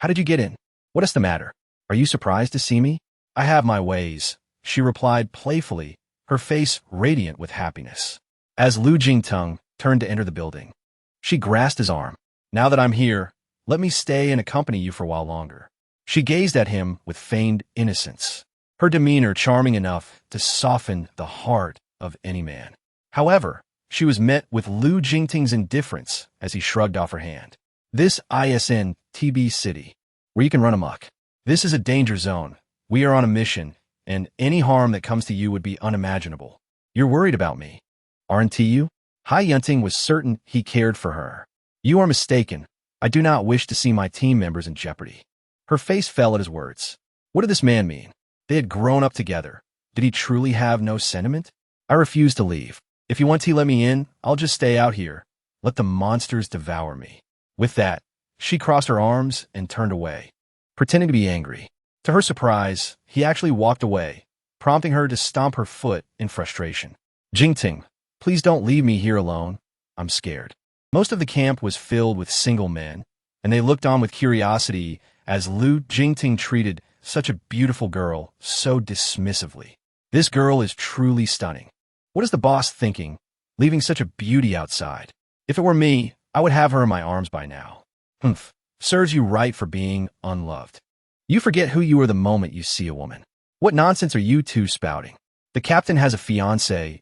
How did you get in? What is the matter? Are you surprised to see me?" "I have my ways," she replied playfully, her face radiant with happiness. As Lu Jingting turned to enter the building, she grasped his arm. "Now that I'm here, let me stay and accompany you for a while longer." She gazed at him with feigned innocence, her demeanor charming enough to soften the heart of any man. However, she was met with Lu Jingting's indifference as he shrugged off her hand. "This isn't TB City, where you can run amok. This is a danger zone. We are on a mission, and any harm that comes to you would be unimaginable. You're worried about me, aren't you?" Hai Yunting was certain he cared for her. "You are mistaken. I do not wish to see my team members in jeopardy." Her face fell at his words. What did this man mean? They had grown up together. Did he truly have no sentiment? "I refuse to leave. If you want to let me in, I'll just stay out here. Let the monsters devour me." With that, she crossed her arms and turned away, pretending to be angry. To her surprise, he actually walked away, prompting her to stomp her foot in frustration. "Jingting, please don't leave me here alone. I'm scared." Most of the camp was filled with single men, and they looked on with curiosity as Lu Jingting treated such a beautiful girl so dismissively. "This girl is truly stunning. What is the boss thinking, leaving such a beauty outside? If it were me, I would have her in my arms by now." "Humph, serves you right for being unloved. You forget who you are the moment you see a woman. What nonsense are you two spouting? The captain has a fiancée,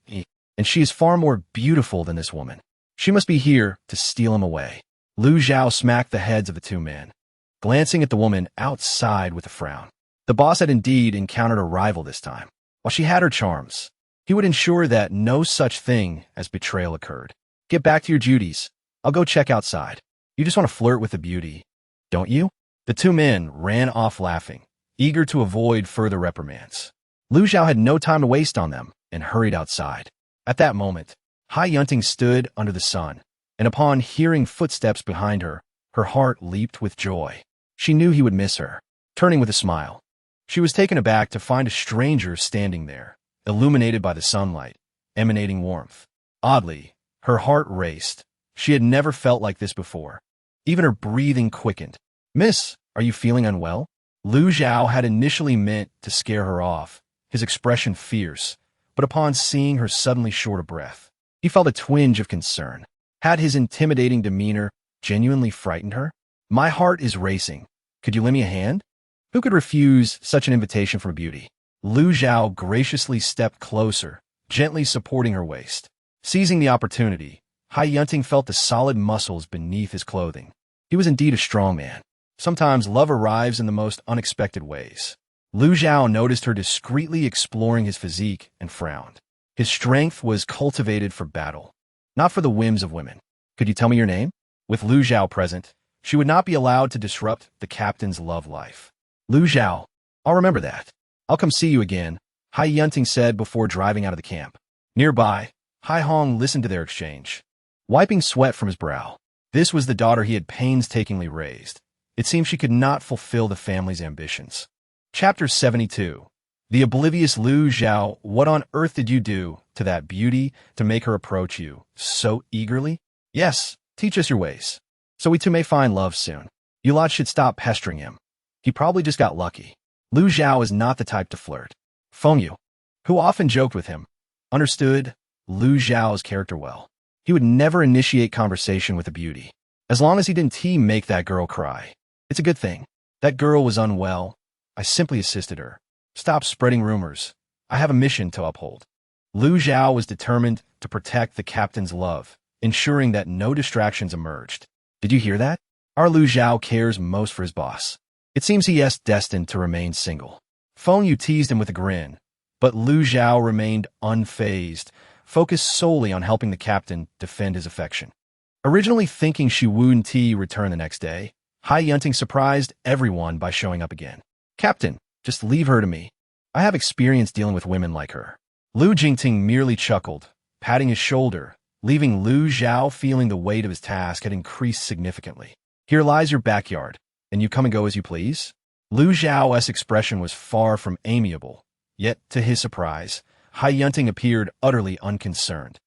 and she is far more beautiful than this woman. She must be here to steal him away." Lu Zhao smacked the heads of the two men, glancing at the woman outside with a frown. The boss had indeed encountered a rival this time. While she had her charms, he would ensure that no such thing as betrayal occurred. "Get back to your duties. I'll go check outside. You just want to flirt with the beauty, don't you?" The two men ran off laughing, eager to avoid further reprimands. Lu Zhao had no time to waste on them and hurried outside. At that moment, Hai Yunting stood under the sun, and upon hearing footsteps behind her, her heart leaped with joy. She knew he would miss her. Turning with a smile, she was taken aback to find a stranger standing there, illuminated by the sunlight, emanating warmth. Oddly, her heart raced. She had never felt like this before. Even her breathing quickened. "Miss, are you feeling unwell?" Lu Zhao had initially meant to scare her off, his expression fierce, but upon seeing her suddenly short of breath, he felt a twinge of concern. Had his intimidating demeanor genuinely frightened her? "My heart is racing. Could you lend me a hand?" Who could refuse such an invitation from a beauty? Lu Zhao graciously stepped closer, gently supporting her waist. Seizing the opportunity, Hai Yunting felt the solid muscles beneath his clothing. He was indeed a strong man. Sometimes love arrives in the most unexpected ways. Lu Zhao noticed her discreetly exploring his physique and frowned. His strength was cultivated for battle, not for the whims of women. "Could you tell me your name?" With Lu Zhao present, she would not be allowed to disrupt the captain's love life. "Lu Zhao, I'll remember that. I'll come see you again," Hai Yunting said before driving out of the camp. Nearby, Hai Hong listened to their exchange, wiping sweat from his brow. This was the daughter he had painstakingly raised. It seemed she could not fulfill the family's ambitions. Chapter 72. The oblivious Lu Zhao. "What on earth did you do to that beauty to make her approach you so eagerly?" "Yes, teach us your ways, so we too may find love soon. You lot should stop pestering him. He probably just got lucky." Lu Zhao is not the type to flirt. Feng Yu, who often joked with him, understood Lu Zhao's character well. He would never initiate conversation with a beauty, as long as he didn't make that girl cry. It's a good thing. That girl was unwell. I simply assisted her. Stop spreading rumors. I have a mission to uphold. Lu Zhao was determined to protect the captain's love, ensuring that no distractions emerged. Did you hear that? Our Lu Zhao cares most for his boss. It seems he is destined to remain single. Feng Yu teased him with a grin, but Lu Zhao remained unfazed, focused solely on helping the captain defend his affection. Originally thinking she wouldn't return the next day, Hai Yunting surprised everyone by showing up again. "Captain, Just leave her to me. I have experience dealing with women like her. Lu Jingting merely chuckled, patting his shoulder, leaving Lu Zhao feeling the weight of his task had increased significantly. Here lies your backyard, and you come and go as you please? Lu Zhao's expression was far from amiable, yet, to his surprise, Hai Yunting appeared utterly unconcerned,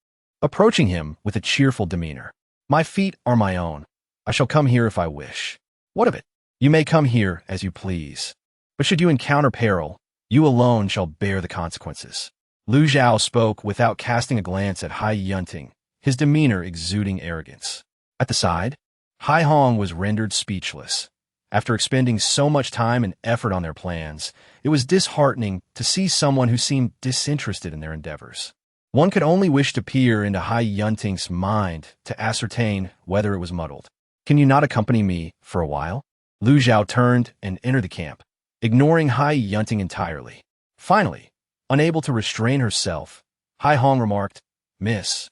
approaching him with a cheerful demeanor. My feet are my own. I shall come here if I wish. What of it? You may come here as you please. But should you encounter peril, you alone shall bear the consequences. Lu Zhao spoke without casting a glance at Hai Yunting, his demeanor exuding arrogance. At the side, Hai Hong was rendered speechless. After expending so much time and effort on their plans, it was disheartening to see someone who seemed disinterested in their endeavors. One could only wish to peer into Hai Yunting's mind to ascertain whether it was muddled. Can you not accompany me for a while? Lu Zhao turned and entered the camp, ignoring Hai Yunting entirely. Finally, unable to restrain herself, Hai Hong remarked, Miss,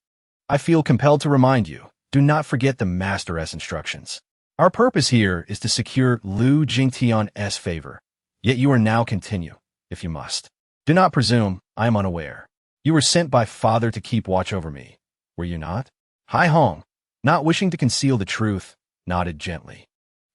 I feel compelled to remind you, do not forget the Master's instructions. Our purpose here is to secure Lu Jingtian's favor, yet you are now continue, if you must. Do not presume I am unaware. You were sent by Father to keep watch over me, were you not? Hai Hong, not wishing to conceal the truth, nodded gently.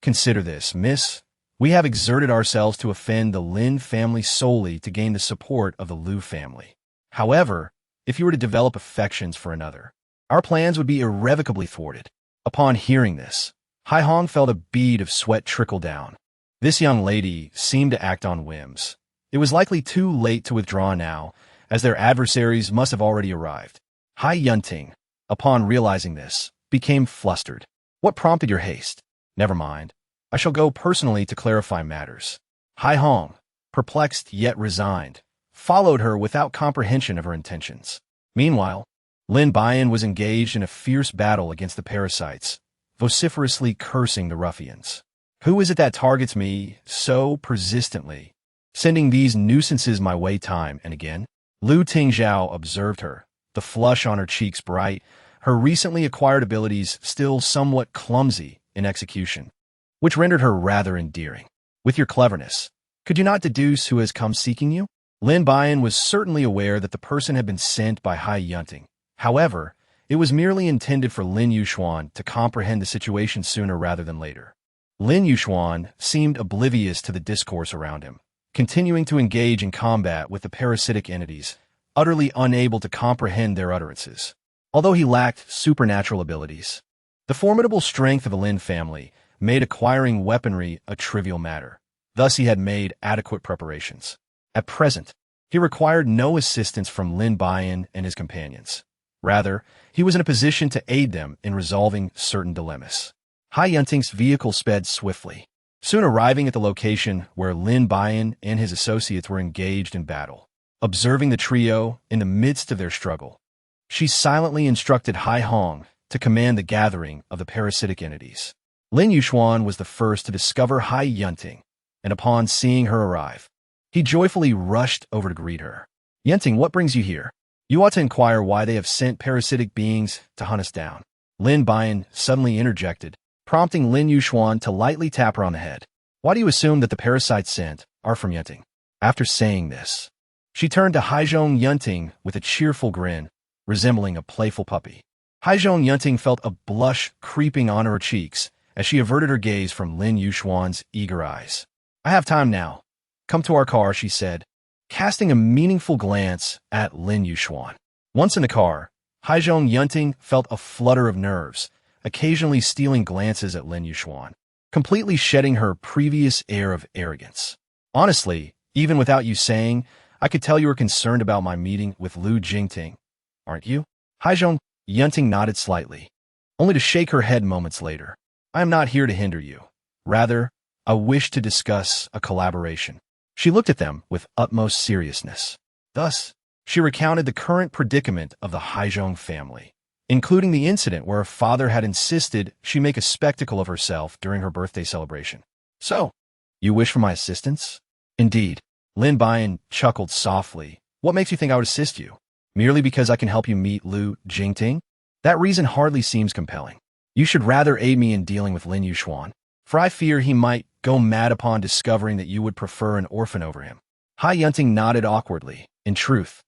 Consider this, miss. We have exerted ourselves to offend the Lin family solely to gain the support of the Lu family. However, if you were to develop affections for another, our plans would be irrevocably thwarted. Upon hearing this, Hai Hong felt a bead of sweat trickle down. This young lady seemed to act on whims. It was likely too late to withdraw now, as their adversaries must have already arrived. Hai Yunting, upon realizing this, became flustered. What prompted your haste? Never mind. I shall go personally to clarify matters. Hai Hong, perplexed yet resigned, followed her without comprehension of her intentions. Meanwhile, Lin Buyan was engaged in a fierce battle against the parasites, vociferously cursing the ruffians. Who is it that targets me so persistently, sending these nuisances my way time and again? Lu Tingzhao observed her, the flush on her cheeks bright, her recently acquired abilities still somewhat clumsy in execution, which rendered her rather endearing. With your cleverness, could you not deduce who has come seeking you? Lin Buyan was certainly aware that the person had been sent by Hai Yunting. However, it was merely intended for Lin Yuxuan to comprehend the situation sooner rather than later. Lin Yuxuan seemed oblivious to the discourse around him, continuing to engage in combat with the parasitic entities, utterly unable to comprehend their utterances. Although he lacked supernatural abilities, the formidable strength of the Lin family made acquiring weaponry a trivial matter. Thus he had made adequate preparations. At present, he required no assistance from Lin Buyan and his companions. Rather, he was in a position to aid them in resolving certain dilemmas. Hai Yunting's vehicle sped swiftly, soon arriving at the location where Lin Buyan and his associates were engaged in battle. Observing the trio in the midst of their struggle, she silently instructed Hai Hong to command the gathering of the parasitic entities. Lin Yuxuan was the first to discover Hai Yunting, and upon seeing her arrive, he joyfully rushed over to greet her. Yunting, what brings you here? You ought to inquire why they have sent parasitic beings to hunt us down. Lin Buyan suddenly interjected, prompting Lin Yuxuan to lightly tap her on the head. Why do you assume that the parasites sent are from Yunting? After saying this, she turned to Haizhong Yunting with a cheerful grin, resembling a playful puppy. Haizhong Yunting felt a blush creeping on her cheeks as she averted her gaze from Lin Yuxuan's eager eyes. I have time now. Come to our car, she said, casting a meaningful glance at Lin Yuxuan. Once in the car, Haizhong Yunting felt a flutter of nerves, occasionally stealing glances at Lin Yuxuan, completely shedding her previous air of arrogance. Honestly, even without you saying, I could tell you were concerned about my meeting with Lu Jingting, aren't you? Haizhong Yunting nodded slightly, only to shake her head moments later. I am not here to hinder you. Rather, I wish to discuss a collaboration. She looked at them with utmost seriousness. Thus, she recounted the current predicament of the Haizhong family, including the incident where her father had insisted she make a spectacle of herself during her birthday celebration. So, you wish for my assistance? Indeed. Lin Buyan chuckled softly. What makes you think I would assist you? Merely because I can help you meet Lu Jingting? That reason hardly seems compelling. You should rather aid me in dealing with Lin Yuxuan, for I fear he might go mad upon discovering that you would prefer an orphan over him. Hai Yunting nodded awkwardly. In truth,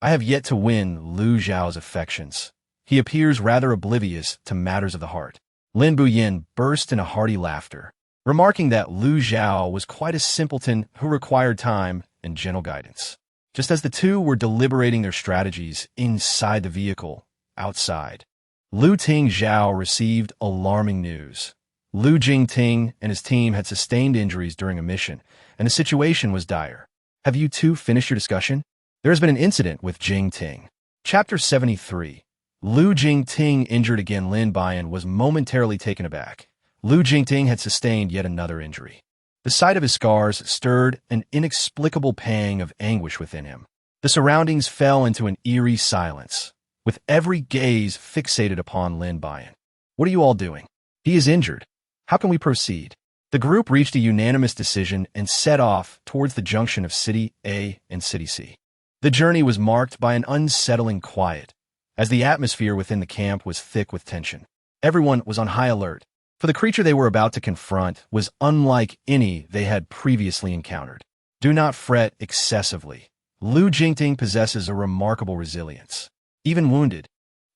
I have yet to win Lu Zhao's affections. He appears rather oblivious to matters of the heart. Lin Buyan burst into hearty laughter, remarking that Lu Zhao was quite a simpleton who required time and gentle guidance. Just as the two were deliberating their strategies inside the vehicle, outside, Lu Ting Zhao received alarming news. Lu Jingting and his team had sustained injuries during a mission, and the situation was dire. Have you two finished your discussion? There has been an incident with Jingting. Chapter 73. Lu Jingting injured again. Lin Buyan was momentarily taken aback. Lu Jingting had sustained yet another injury. The sight of his scars stirred an inexplicable pang of anguish within him. The surroundings fell into an eerie silence, with every gaze fixated upon Lin Buyan. What are you all doing? He is injured. How can we proceed? The group reached a unanimous decision and set off towards the junction of City A and City C. The journey was marked by an unsettling quiet, as the atmosphere within the camp was thick with tension. Everyone was on high alert, for the creature they were about to confront was unlike any they had previously encountered. Do not fret excessively. Lu Jingting possesses a remarkable resilience. Even wounded,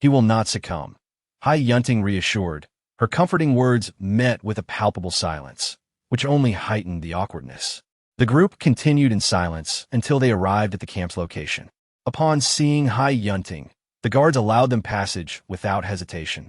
he will not succumb. Hai Yunting reassured, her comforting words met with a palpable silence, which only heightened the awkwardness. The group continued in silence until they arrived at the camp's location. Upon seeing Hai Yunting, the guards allowed them passage without hesitation,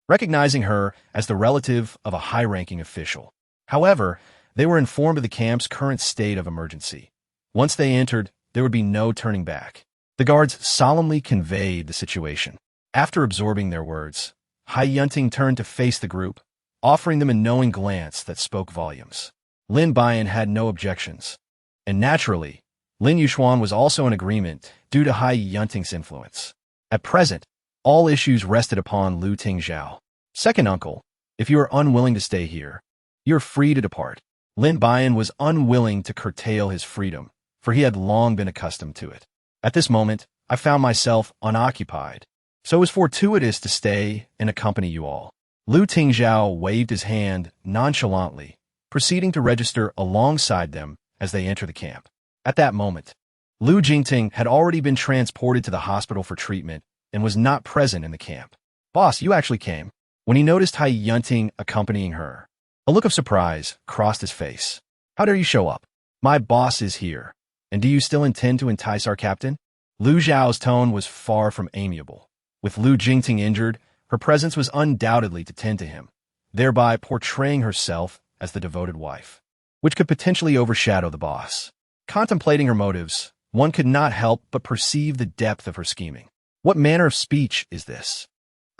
recognizing her as the relative of a high-ranking official. However, they were informed of the camp's current state of emergency. Once they entered, there would be no turning back. The guards solemnly conveyed the situation. After absorbing their words, Hai Yunting turned to face the group, offering them a knowing glance that spoke volumes. Lin Buyan had no objections, and naturally, Lin Yuxuan was also in agreement due to Hai Yunting's influence. At present, all issues rested upon Lu Ting Zhao. Second uncle, if you are unwilling to stay here, you're free to depart. Lin Buyan was unwilling to curtail his freedom, for he had long been accustomed to it. At this moment, I found myself unoccupied, so it was fortuitous to stay and accompany you all. Lu Ting Zhao waved his hand nonchalantly, proceeding to register alongside them as they entered the camp. At that moment, Lu Jingting had already been transported to the hospital for treatment and was not present in the camp. Boss, you actually came. When he noticed Hai Yunting accompanying her, a look of surprise crossed his face. How dare you show up? My boss is here. And do you still intend to entice our captain? Lu Zhao's tone was far from amiable. With Lu Jingting injured, her presence was undoubtedly to tend to him, thereby portraying herself as the devoted wife, which could potentially overshadow the boss. Contemplating her motives, one could not help but perceive the depth of her scheming. What manner of speech is this?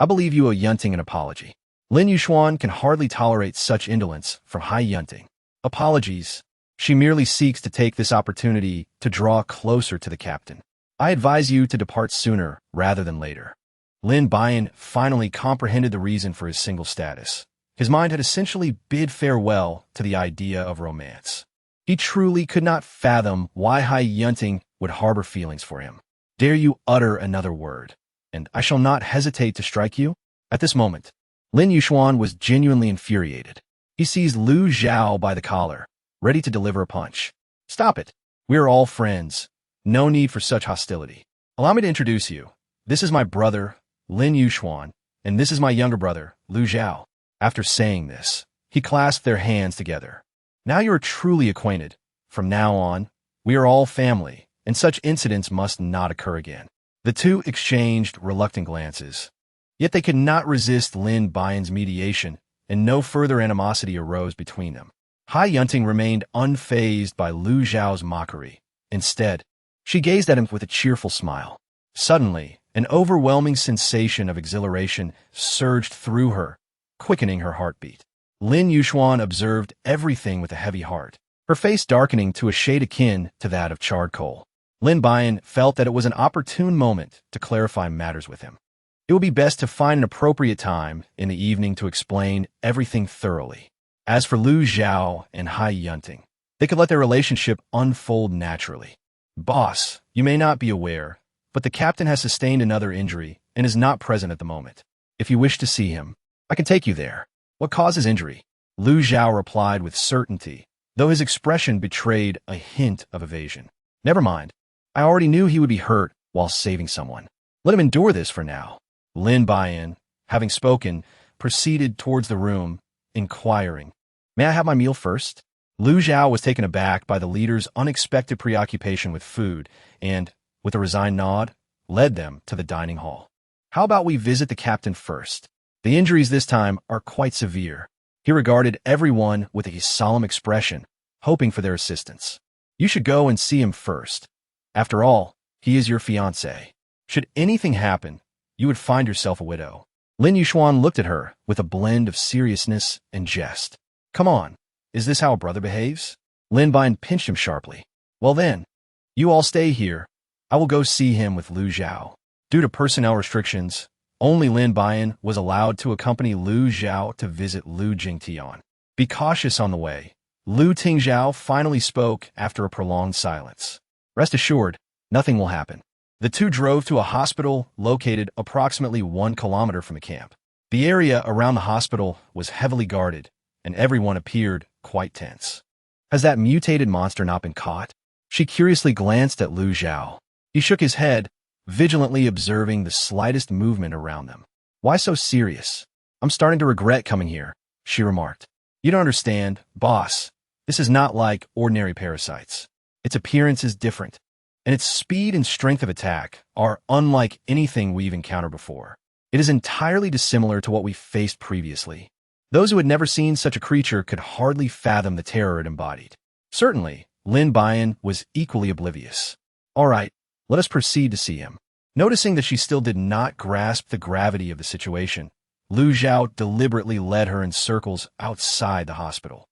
I believe you owe Yunting an apology. Lin Yuxuan can hardly tolerate such indolence from Hai Yunting. Apologies. She merely seeks to take this opportunity to draw closer to the captain. I advise you to depart sooner rather than later. Lin Buyan finally comprehended the reason for his single status. His mind had essentially bid farewell to the idea of romance. He truly could not fathom why Hai Yunting would harbor feelings for him. Dare you utter another word, and I shall not hesitate to strike you? At this moment, Lin Yuxuan was genuinely infuriated. He seized Lu Zhao by the collar, ready to deliver a punch. Stop it. We are all friends. No need for such hostility. Allow me to introduce you. This is my brother, Lin Yuxuan, and this is my younger brother, Lu Zhao. After saying this, he clasped their hands together. Now you are truly acquainted. From now on, we are all family, and such incidents must not occur again. The two exchanged reluctant glances. Yet they could not resist Lin Buyan's mediation, and no further animosity arose between them. Hai Yunting remained unfazed by Lu Zhao's mockery. Instead, she gazed at him with a cheerful smile. Suddenly, an overwhelming sensation of exhilaration surged through her, quickening her heartbeat. Lin Yuxuan observed everything with a heavy heart, her face darkening to a shade akin to that of charred coal. Lin Buyan felt that it was an opportune moment to clarify matters with him. It would be best to find an appropriate time in the evening to explain everything thoroughly. As for Lu Zhao and Hai Yunting, they could let their relationship unfold naturally. Boss, you may not be aware, but the captain has sustained another injury and is not present at the moment. If you wish to see him, I can take you there. What caused his injury? Lu Zhao replied with certainty, though his expression betrayed a hint of evasion. Never mind. I already knew he would be hurt while saving someone. Let him endure this for now. Lin Buyan, having spoken, proceeded towards the room, inquiring, "May I have my meal first?" Lu Zhao was taken aback by the leader's unexpected preoccupation with food and, with a resigned nod, led them to the dining hall. "How about we visit the captain first? The injuries this time are quite severe." He regarded everyone with a solemn expression, hoping for their assistance. "You should go and see him first. After all, he is your fiancé. Should anything happen, you would find yourself a widow." Lin Yuxuan looked at her with a blend of seriousness and jest. "Come on, is this how a brother behaves?" Lin Buyan pinched him sharply. "Well then, you all stay here. I will go see him with Lu Zhao." Due to personnel restrictions, only Lin Buyan was allowed to accompany Lu Zhao to visit Lu Jingtian. "Be cautious on the way." Lu Tingzhao finally spoke after a prolonged silence. "Rest assured, nothing will happen." The two drove to a hospital located approximately 1 kilometer from the camp. The area around the hospital was heavily guarded, and everyone appeared quite tense. "Has that mutated monster not been caught?" She curiously glanced at Lu Zhao. He shook his head, vigilantly observing the slightest movement around them. "Why so serious?" "I'm starting to regret coming here," she remarked. "You don't understand, boss. This is not like ordinary parasites. Its appearance is different, and its speed and strength of attack are unlike anything we've encountered before. It is entirely dissimilar to what we faced previously." Those who had never seen such a creature could hardly fathom the terror it embodied. Certainly, Lin Buyan was equally oblivious. "All right, let us proceed to see him." Noticing that she still did not grasp the gravity of the situation, Lu Zhao deliberately led her in circles outside the hospital.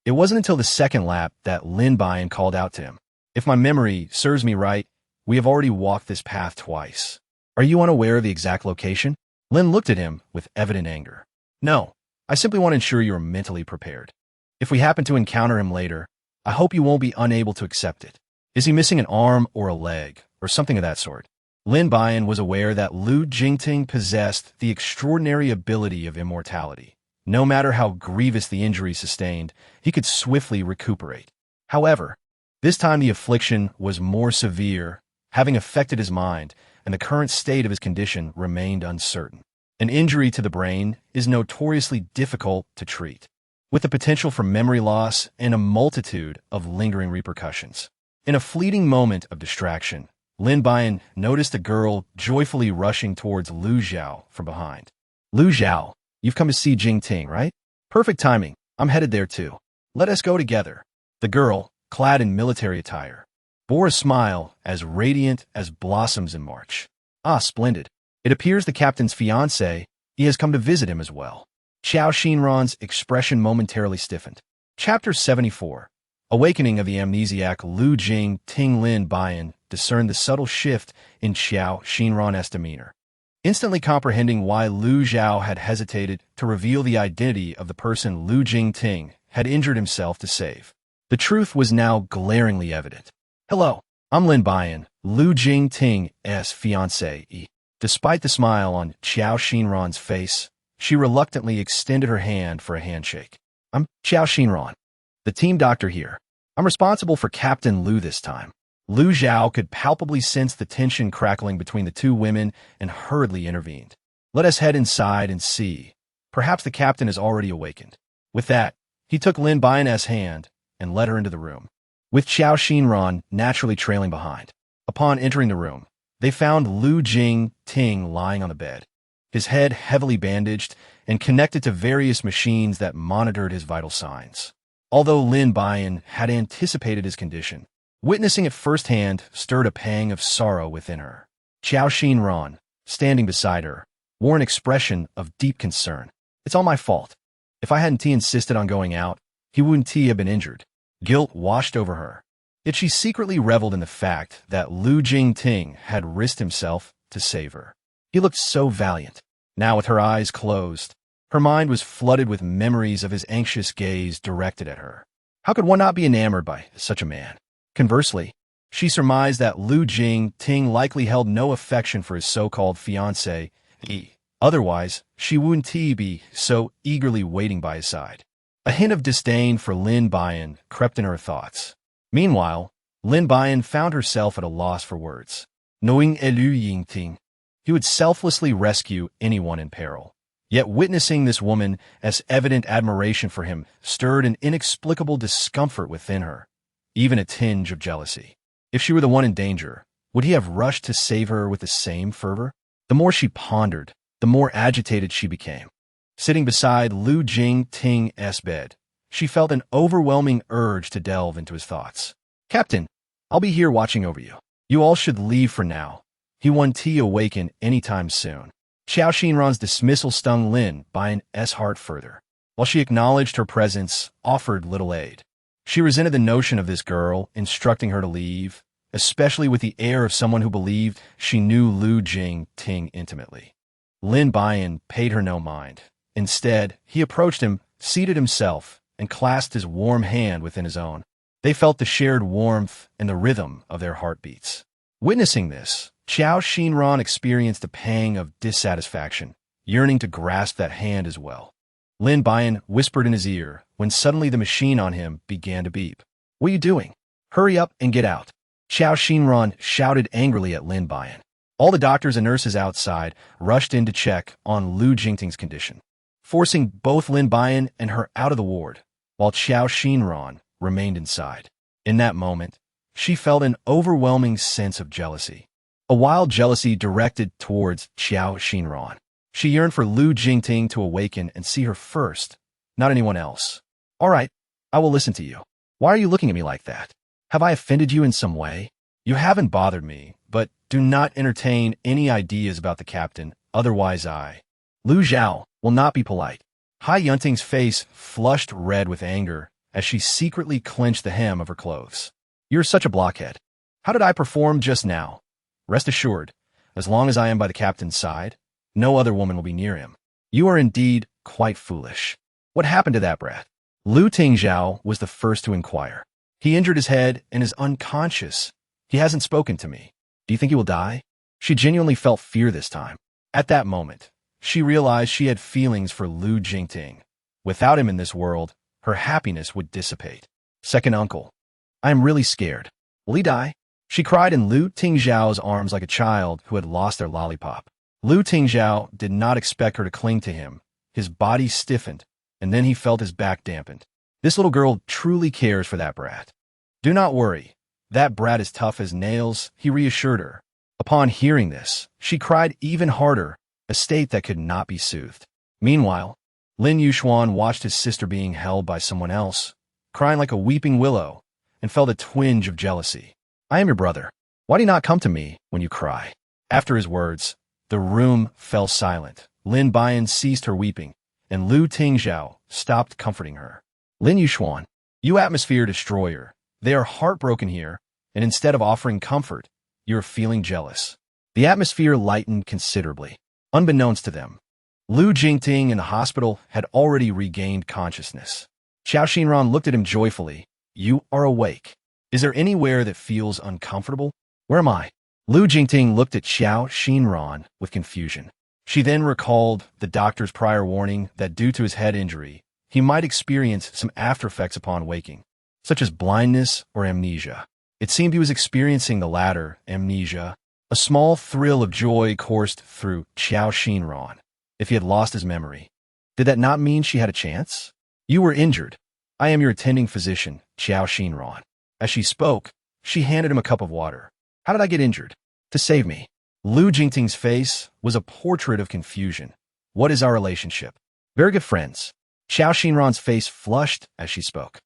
It wasn't until the second lap that Lin Buyan called out to him. "If my memory serves me right, we have already walked this path twice. Are you unaware of the exact location?" Lin looked at him with evident anger. "No, I simply want to ensure you are mentally prepared. If we happen to encounter him later, I hope you won't be unable to accept it. Is he missing an arm or a leg, or something of that sort?" Lin Buyan was aware that Lu Jingting possessed the extraordinary ability of immortality. No matter how grievous the injury sustained, he could swiftly recuperate. However, this time the affliction was more severe, having affected his mind, and the current state of his condition remained uncertain. An injury to the brain is notoriously difficult to treat, with the potential for memory loss and a multitude of lingering repercussions. In a fleeting moment of distraction, Lin Buyan noticed a girl joyfully rushing towards Lu Zhao from behind. "Lu Zhao, you've come to see Jingting, right? Perfect timing. I'm headed there too. Let us go together." The girl, clad in military attire, bore a smile as radiant as blossoms in March. "Ah, splendid. It appears the captain's fiancé, he has come to visit him as well." Xiao Xinran's expression momentarily stiffened. Chapter 74. Awakening of the amnesiac Lu Jing Ting. Lin Buyan discerned the subtle shift in Xiao Xinran's demeanor. Instantly comprehending why Lu Zhao had hesitated to reveal the identity of the person Lu Jingting had injured himself to save, the truth was now glaringly evident. "Hello, I'm Lin Buyan, Lu Jingting's fiancé." Despite the smile on Xiao Xinran's face, she reluctantly extended her hand for a handshake. "I'm Xiao Xinran, the team doctor here. I'm responsible for Captain Lu this time." Lu Zhao could palpably sense the tension crackling between the two women and hurriedly intervened. "Let us head inside and see. Perhaps the captain is already awakened." With that, he took Lin Buyan's hand and led her into the room, with Xiao Xinran naturally trailing behind. Upon entering the room, they found Lu Jingting lying on the bed, his head heavily bandaged and connected to various machines that monitored his vital signs. Although Lin Buyan had anticipated his condition, witnessing it firsthand stirred a pang of sorrow within her. Xiao Xinran, standing beside her, wore an expression of deep concern. "It's all my fault. If I hadn't insisted on going out, he wouldn't have been injured." Guilt washed over her. Yet she secretly reveled in the fact that Lu Jingting had risked himself to save her. He looked so valiant. Now, with her eyes closed, her mind was flooded with memories of his anxious gaze directed at her. How could one not be enamored by such a man? Conversely, she surmised that Lu Jingting likely held no affection for his so-called fiancé. Otherwise, she wouldn't be so eagerly waiting by his side. A hint of disdain for Lin Buyan crept in her thoughts. Meanwhile, Lin Buyan found herself at a loss for words. Knowing Elu Yingting, he would selflessly rescue anyone in peril. Yet witnessing this woman's evident admiration for him stirred an inexplicable discomfort within her, even a tinge of jealousy. If she were the one in danger, would he have rushed to save her with the same fervor? The more she pondered, the more agitated she became. Sitting beside Lu Jingting's bed, she felt an overwhelming urge to delve into his thoughts. Captain, I'll be here watching over you. You all should leave for now. He won't awaken anytime soon. Xiao Xinran's dismissal stung Lin Buyan's heart further. While she acknowledged her presence, offered little aid. She resented the notion of this girl instructing her to leave, especially with the air of someone who believed she knew Lu Jingting intimately. Lin Buyan paid her no mind. Instead, he approached him, seated himself, and clasped his warm hand within his own. They felt the shared warmth and the rhythm of their heartbeats. Witnessing this, Xiao Xinran experienced a pang of dissatisfaction, yearning to grasp that hand as well. Lin Buyan whispered in his ear when suddenly the machine on him began to beep. What are you doing? Hurry up and get out. Xiao Xinran shouted angrily at Lin Buyan. All the doctors and nurses outside rushed in to check on Lu Jingting's condition, forcing both Lin Buyan and her out of the ward, while Xiao Xinran remained inside. In that moment, she felt an overwhelming sense of jealousy. A wild jealousy directed towards Xiao Xinran. She yearned for Lu Jingting to awaken and see her first, not anyone else. All right, I will listen to you. Why are you looking at me like that? Have I offended you in some way? You haven't bothered me, but do not entertain any ideas about the captain, otherwise Lu Zhao will not be polite. Hai Yunting's face flushed red with anger as she secretly clenched the hem of her clothes. You're such a blockhead. How did I perform just now? Rest assured, as long as I am by the captain's side, no other woman will be near him. You are indeed quite foolish. What happened to that brat? Lu Tingzhao was the first to inquire. He injured his head and is unconscious. He hasn't spoken to me. Do you think he will die? She genuinely felt fear this time. At that moment, she realized she had feelings for Lu Jingting. Without him in this world, her happiness would dissipate. Second uncle, I am really scared. Will he die? She cried in Lu Tingzhao's arms like a child who had lost their lollipop. Lu Tingzhao did not expect her to cling to him. His body stiffened, and then he felt his back dampened. This little girl truly cares for that brat. Do not worry. That brat is tough as nails, he reassured her. Upon hearing this, she cried even harder, a state that could not be soothed. Meanwhile, Lin Yuxuan watched his sister being held by someone else, crying like a weeping willow, and felt a twinge of jealousy. I am your brother. Why do you not come to me when you cry? After his words, the room fell silent. Lin Buyan ceased her weeping, and Lu Tingzhao stopped comforting her. Lin Yuxuan, you atmosphere destroyer. They are heartbroken here, and instead of offering comfort, you are feeling jealous. The atmosphere lightened considerably. Unbeknownst to them, Lu Jingting in the hospital had already regained consciousness. Xiao Xinran looked at him joyfully. You are awake. Is there anywhere that feels uncomfortable? Where am I? Lu Jingting looked at Xiao Xinran with confusion. She then recalled the doctor's prior warning that due to his head injury, he might experience some aftereffects upon waking, such as blindness or amnesia. It seemed he was experiencing the latter, amnesia. A small thrill of joy coursed through Xiao Xinran. If he had lost his memory, did that not mean she had a chance? You were injured. I am your attending physician, Xiao Xinran. As she spoke, she handed him a cup of water. How did I get injured? To save me. Lu Jingting's face was a portrait of confusion. What is our relationship? Very good friends. Xiao Xinran's face flushed as she spoke,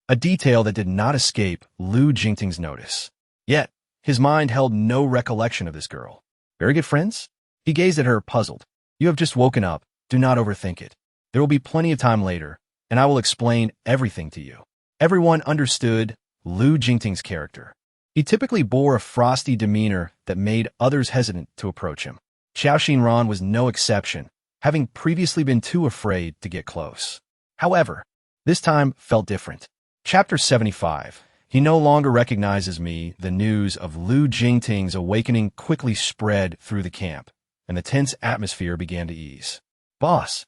a detail that did not escape Lu Jingting's notice. Yet, his mind held no recollection of this girl. Very good friends? He gazed at her, puzzled. You have just woken up. Do not overthink it. There will be plenty of time later, and I will explain everything to you. Everyone understood Lu Jingting's character. He typically bore a frosty demeanor that made others hesitant to approach him. Xiao Xinran was no exception, having previously been too afraid to get close. However, this time felt different. Chapter 75. He no longer recognizes me. The news of Lu Jingting's awakening quickly spread through the camp, and the tense atmosphere began to ease. Boss,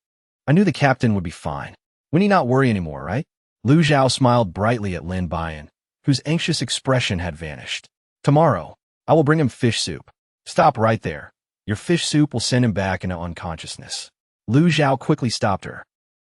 I knew the captain would be fine. We need not worry anymore, right? Lu Zhao smiled brightly at Lin Buyan, whose anxious expression had vanished. Tomorrow, I will bring him fish soup. Stop right there. Your fish soup will send him back into unconsciousness. Lu Zhao quickly stopped her,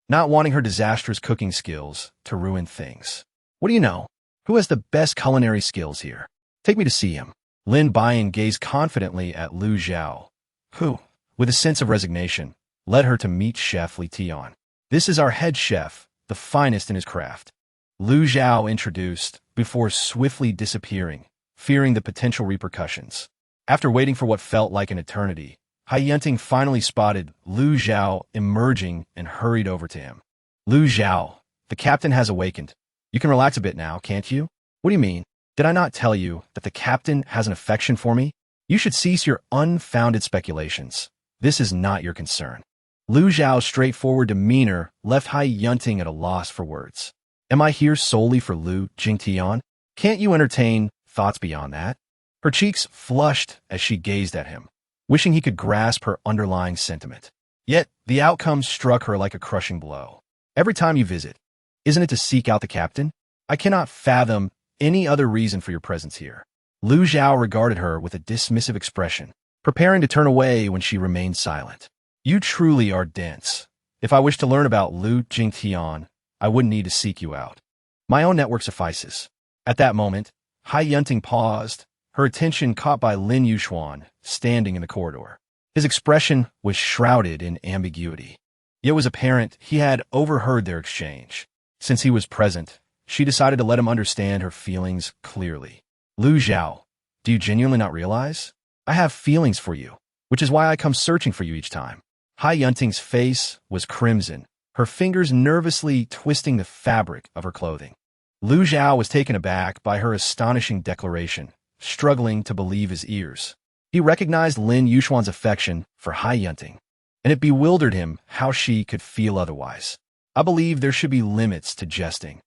not wanting her disastrous cooking skills to ruin things. What do you know? Who has the best culinary skills here? Take me to see him. Lin Buyan gazed confidently at Lu Zhao, who, with a sense of resignation, led her to meet Chef Li Tian. This is our head chef, the finest in his craft. Lu Zhao introduced, before swiftly disappearing, fearing the potential repercussions. After waiting for what felt like an eternity, Hai Yunting finally spotted Lu Zhao emerging and hurried over to him. Lu Zhao, the captain has awakened. You can relax a bit now, can't you? What do you mean? Did I not tell you that the captain has an affection for me? You should cease your unfounded speculations. This is not your concern. Lu Zhao's straightforward demeanor left Hai Yunting at a loss for words. Am I here solely for Lu Jingtian? Can't you entertain thoughts beyond that? Her cheeks flushed as she gazed at him, wishing he could grasp her underlying sentiment. Yet, the outcome struck her like a crushing blow. Every time you visit, isn't it to seek out the captain? I cannot fathom any other reason for your presence here. Lu Zhao regarded her with a dismissive expression, preparing to turn away when she remained silent. You truly are dense. If I wish to learn about Lu Jingtian, I wouldn't need to seek you out. My own network suffices. At that moment, Hai Yunting paused, her attention caught by Lin Yuxuan, standing in the corridor. His expression was shrouded in ambiguity. It was apparent he had overheard their exchange. Since he was present, she decided to let him understand her feelings clearly. Lu Zhao, do you genuinely not realize? I have feelings for you, which is why I come searching for you each time. Hai Yunting's face was crimson, her fingers nervously twisting the fabric of her clothing. Lu Zhao was taken aback by her astonishing declaration, struggling to believe his ears. He recognized Lin Yuxuan's affection for Hai Yunting, and it bewildered him how she could feel otherwise. I believe there should be limits to jesting.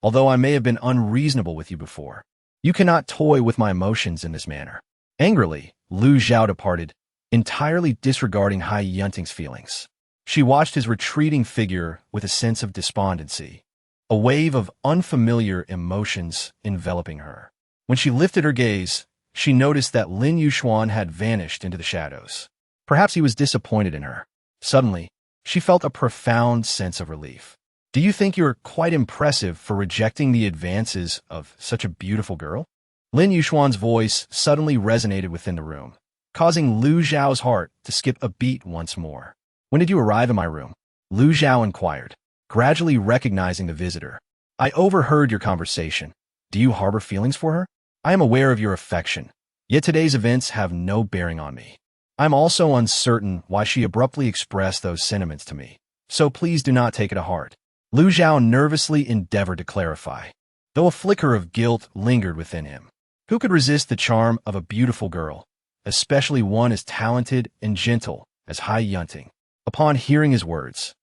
Although I may have been unreasonable with you before, you cannot toy with my emotions in this manner. Angrily, Lu Zhao departed, entirely disregarding Hai Yunting's feelings. She watched his retreating figure with a sense of despondency, a wave of unfamiliar emotions enveloping her. When she lifted her gaze, she noticed that Lin Yuxuan had vanished into the shadows. Perhaps he was disappointed in her. Suddenly, she felt a profound sense of relief. Do you think you're quite impressive for rejecting the advances of such a beautiful girl? Lin Yuxuan's voice suddenly resonated within the room, causing Lu Zhao's heart to skip a beat once more. When did you arrive in my room? Lu Zhao inquired, gradually recognizing the visitor. I overheard your conversation. Do you harbor feelings for her? I am aware of your affection, yet today's events have no bearing on me. I'm also uncertain why she abruptly expressed those sentiments to me, so please do not take it to heart. Lu Zhao nervously endeavored to clarify, though a flicker of guilt lingered within him. Who could resist the charm of a beautiful girl, especially one as talented and gentle as Hai Yunting? Upon hearing his words,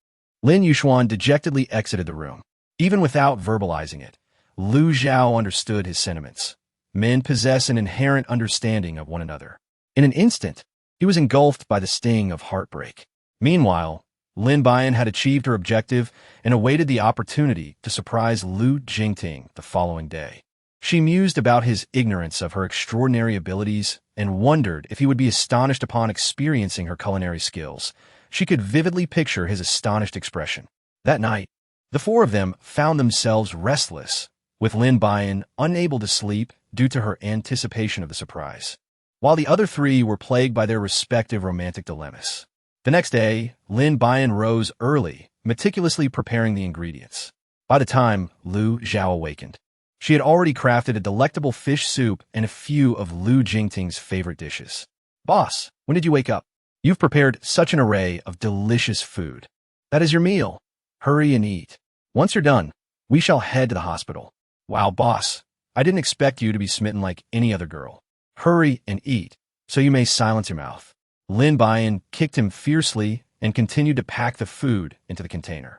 Lin Yuxuan dejectedly exited the room. Even without verbalizing it, Lu Zhao understood his sentiments. Men possess an inherent understanding of one another. In an instant, he was engulfed by the sting of heartbreak. Meanwhile, Lin Buyan had achieved her objective and awaited the opportunity to surprise Lu Jingting the following day. She mused about his ignorance of her extraordinary abilities and wondered if he would be astonished upon experiencing her culinary skills. She could vividly picture his astonished expression. That night, the four of them found themselves restless, with Lin Buyan unable to sleep due to her anticipation of the surprise, while the other three were plagued by their respective romantic dilemmas. The next day, Lin Buyan rose early, meticulously preparing the ingredients. By the time Lu Zhao awakened, she had already crafted a delectable fish soup and a few of Lu Jingting's favorite dishes. Boss, when did you wake up? You've prepared such an array of delicious food. That is your meal. Hurry and eat. Once you're done, we shall head to the hospital. Wow, boss, I didn't expect you to be smitten like any other girl. Hurry and eat, so you may silence your mouth. Lin Buyan kicked him fiercely and continued to pack the food into the container.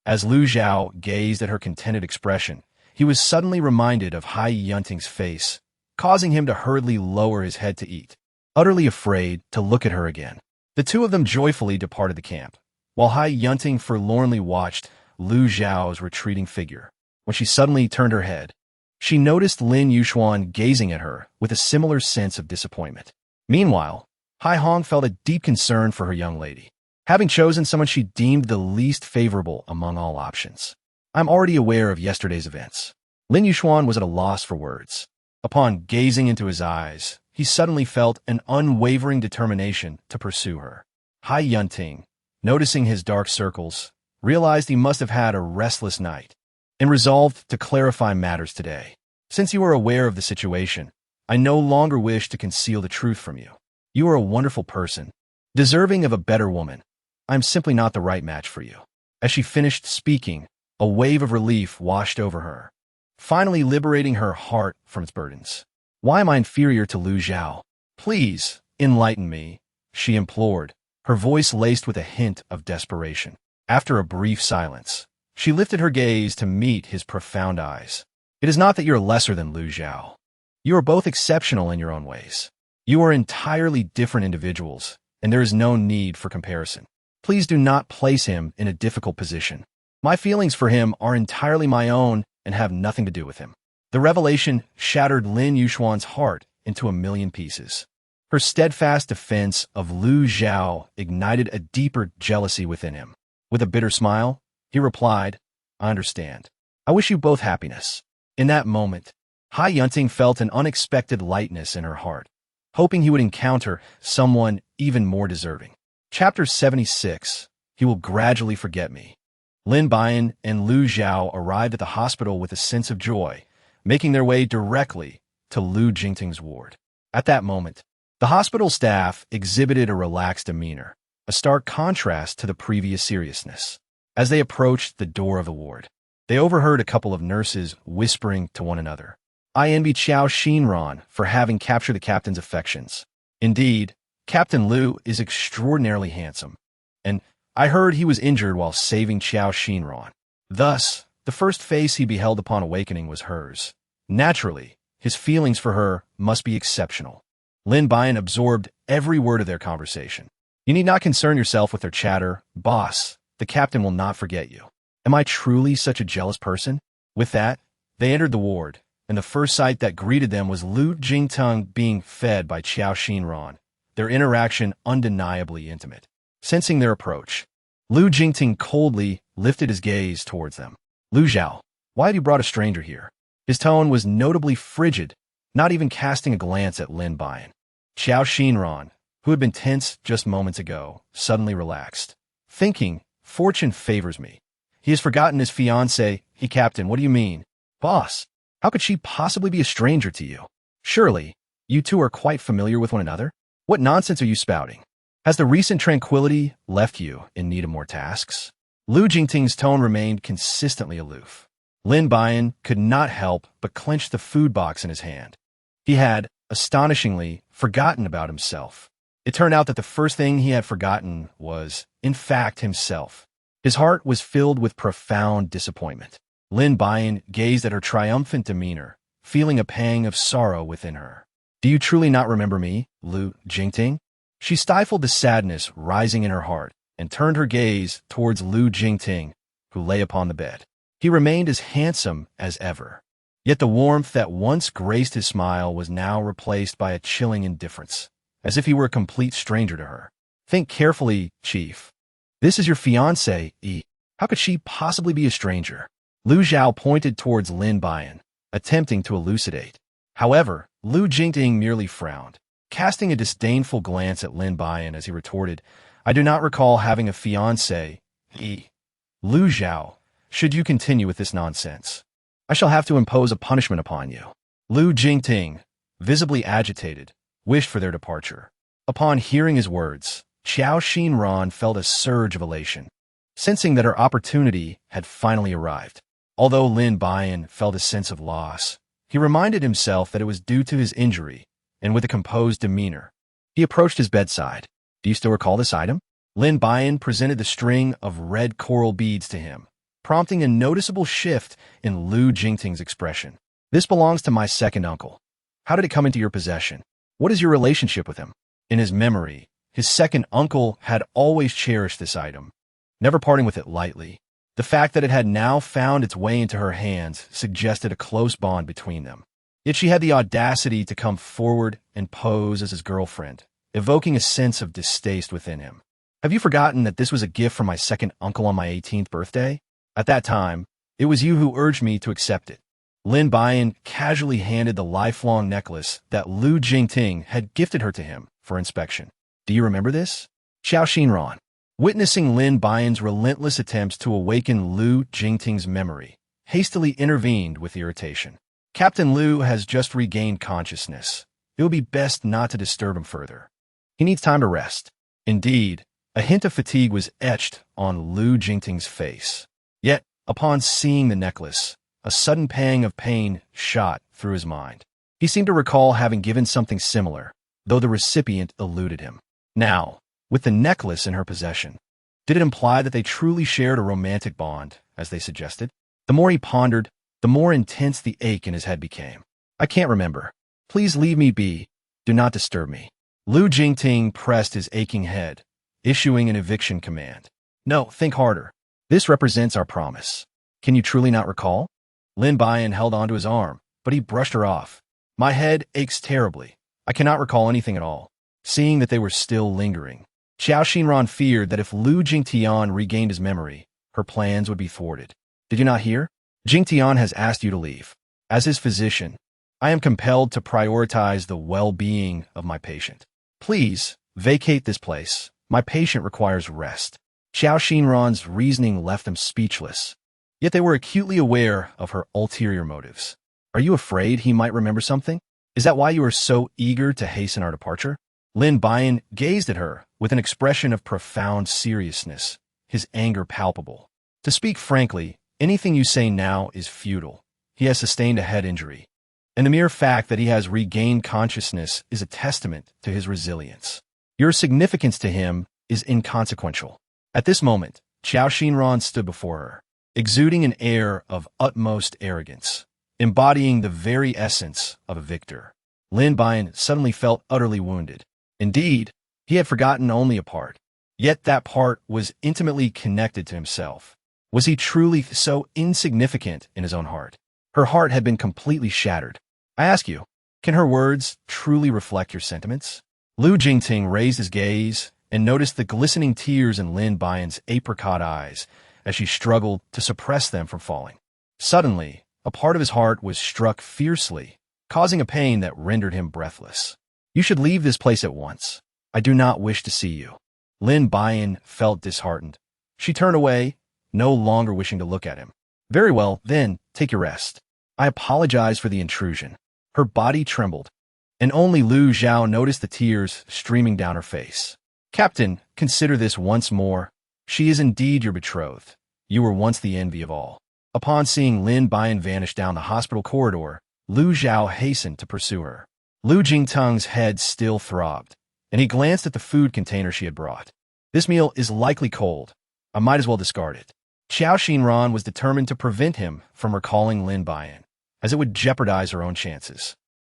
As Lu Zhao gazed at her contented expression, he was suddenly reminded of Hai Yunting's face, causing him to hurriedly lower his head to eat, utterly afraid to look at her again. The two of them joyfully departed the camp. While Hai Yunting forlornly watched, Lu Zhao's retreating figure. When she suddenly turned her head, she noticed Lin Yuxuan gazing at her with a similar sense of disappointment. Meanwhile, Hai Hong felt a deep concern for her young lady, having chosen someone she deemed the least favorable among all options. I'm already aware of yesterday's events. Lin Yuxuan was at a loss for words. Upon gazing into his eyes, he suddenly felt an unwavering determination to pursue her. Hai Yunting, noticing his dark circles, realized he must have had a restless night, and resolved to clarify matters today. Since you are aware of the situation, I no longer wish to conceal the truth from you. You are a wonderful person, deserving of a better woman. I'm simply not the right match for you. As she finished speaking, a wave of relief washed over her, finally liberating her heart from its burdens. Why am I inferior to Lu Zhao? Please, enlighten me, she implored, her voice laced with a hint of desperation. After a brief silence, she lifted her gaze to meet his profound eyes. It is not that you're lesser than Lu Zhao. You are both exceptional in your own ways. You are entirely different individuals, and there is no need for comparison. Please do not place him in a difficult position. My feelings for him are entirely my own and have nothing to do with him. The revelation shattered Lin Yuxuan's heart into a million pieces. Her steadfast defense of Lu Zhao ignited a deeper jealousy within him. With a bitter smile, he replied, I understand. I wish you both happiness. In that moment, Hai Yunting felt an unexpected lightness in her heart, hoping he would encounter someone even more deserving. Chapter 76, He Will Gradually Forget Me. Lin Buyan and Lu Zhao arrived at the hospital with a sense of joy, making their way directly to Lu Jingting's ward. At that moment, the hospital staff exhibited a relaxed demeanor, a stark contrast to the previous seriousness. As they approached the door of the ward, they overheard a couple of nurses whispering to one another. I envy Qiao Xinran for having captured the captain's affections. Indeed, Captain Lu is extraordinarily handsome, and I heard he was injured while saving Qiao Xinran. Thus, the first face he beheld upon awakening was hers. Naturally, his feelings for her must be exceptional. Lin Buyan absorbed every word of their conversation. You need not concern yourself with their chatter, boss. The captain will not forget you. Am I truly such a jealous person? With that, they entered the ward, and the first sight that greeted them was Lu Jingting being fed by Qiao Xinran, their interaction undeniably intimate. Sensing their approach, Lu Jingting coldly lifted his gaze towards them. Lu Zhao, why have you brought a stranger here? His tone was notably frigid, not even casting a glance at Lin Buyan. Qiao Xinran, who had been tense just moments ago, suddenly relaxed, thinking, fortune favors me. He has forgotten his fiancée. Captain, what do you mean? Boss, how could she possibly be a stranger to you? Surely, you two are quite familiar with one another? What nonsense are you spouting? Has the recent tranquility left you in need of more tasks? Lu Jingting's tone remained consistently aloof. Lin Buyan could not help but clench the food box in his hand. He had, astonishingly, forgotten about himself. It turned out that the first thing he had forgotten was, in fact, himself. His heart was filled with profound disappointment. Lin Buyan gazed at her triumphant demeanor, feeling a pang of sorrow within her. Do you truly not remember me, Lu Jingting? She stifled the sadness rising in her heart and turned her gaze towards Lu Jingting, who lay upon the bed. He remained as handsome as ever. Yet the warmth that once graced his smile was now replaced by a chilling indifference, as if he were a complete stranger to her. Think carefully, Chief. This is your fiancée, E. How could she possibly be a stranger? Lu Zhao pointed towards Lin Buyan, attempting to elucidate. However, Lu Jingting merely frowned, casting a disdainful glance at Lin Buyan as he retorted, I do not recall having a fiancé, E. Lu Zhao, should you continue with this nonsense, I shall have to impose a punishment upon you. Lu Jingting, visibly agitated, wished for their departure. Upon hearing his words, Qiao Xinran felt a surge of elation, sensing that her opportunity had finally arrived. Although Lin Buyan felt a sense of loss, he reminded himself that it was due to his injury, and with a composed demeanor, he approached his bedside. Do you still recall this item? Lin Buyan presented the string of red coral beads to him, prompting a noticeable shift in Lu Jingting's expression. This belongs to my second uncle. How did it come into your possession? What is your relationship with him? In his memory, his second uncle had always cherished this item, never parting with it lightly. The fact that it had now found its way into her hands suggested a close bond between them. Yet she had the audacity to come forward and pose as his girlfriend, evoking a sense of distaste within him. Have you forgotten that this was a gift from my second uncle on my 18th birthday? At that time, it was you who urged me to accept it. Lin Buyan casually handed the lifelong necklace that Lu Jingting had gifted her to him for inspection. Do you remember this? Xiao Xinran, witnessing Lin Buyan's relentless attempts to awaken Lu Jingting's memory, hastily intervened with irritation. Captain Lu has just regained consciousness. It would be best not to disturb him further. He needs time to rest. Indeed, a hint of fatigue was etched on Lu Jingting's face. Yet, upon seeing the necklace, a sudden pang of pain shot through his mind. He seemed to recall having given something similar, though the recipient eluded him. Now, with the necklace in her possession, did it imply that they truly shared a romantic bond, as they suggested? The more he pondered, the more intense the ache in his head became. I can't remember. Please leave me be. Do not disturb me. Lu Jingting pressed his aching head, issuing an eviction command. No, think harder. This represents our promise. Can you truly not recall? Lin Buyan held onto his arm, but he brushed her off. My head aches terribly. I cannot recall anything at all. Seeing that they were still lingering, Xiao Xinran feared that if Lu Jingtian regained his memory, her plans would be thwarted. Did you not hear? Jingtian has asked you to leave. As his physician, I am compelled to prioritize the well-being of my patient. Please, vacate this place. My patient requires rest. Xiao Xinran's reasoning left them speechless. Yet they were acutely aware of her ulterior motives. Are you afraid he might remember something? Is that why you are so eager to hasten our departure? Lin Buyan gazed at her with an expression of profound seriousness, his anger palpable. To speak frankly, anything you say now is futile. He has sustained a head injury, and the mere fact that he has regained consciousness is a testament to his resilience. Your significance to him is inconsequential. At this moment, Xiao Xinran stood before her, exuding an air of utmost arrogance, embodying the very essence of a victor. Lin Buyan suddenly felt utterly wounded. Indeed, he had forgotten only a part, yet that part was intimately connected to himself. Was he truly so insignificant in his own heart? Her heart had been completely shattered. I ask you, can her words truly reflect your sentiments? Lu Jingting raised his gaze and noticed the glistening tears in Lin Buyan's apricot eyes as she struggled to suppress them from falling. Suddenly, a part of his heart was struck fiercely, causing a pain that rendered him breathless. You should leave this place at once. I do not wish to see you. Lin Buyan felt disheartened. She turned away, no longer wishing to look at him. Very well, then, take your rest. I apologize for the intrusion. Her body trembled, and only Lu Zhao noticed the tears streaming down her face. Captain, consider this once more. She is indeed your betrothed. You were once the envy of all. Upon seeing Lin Buyan vanish down the hospital corridor, Lu Zhao hastened to pursue her. Lu Jingtang's head still throbbed, and he glanced at the food container she had brought. This meal is likely cold. I might as well discard it. Xiao Xinran was determined to prevent him from recalling Lin Buyan, as it would jeopardize her own chances.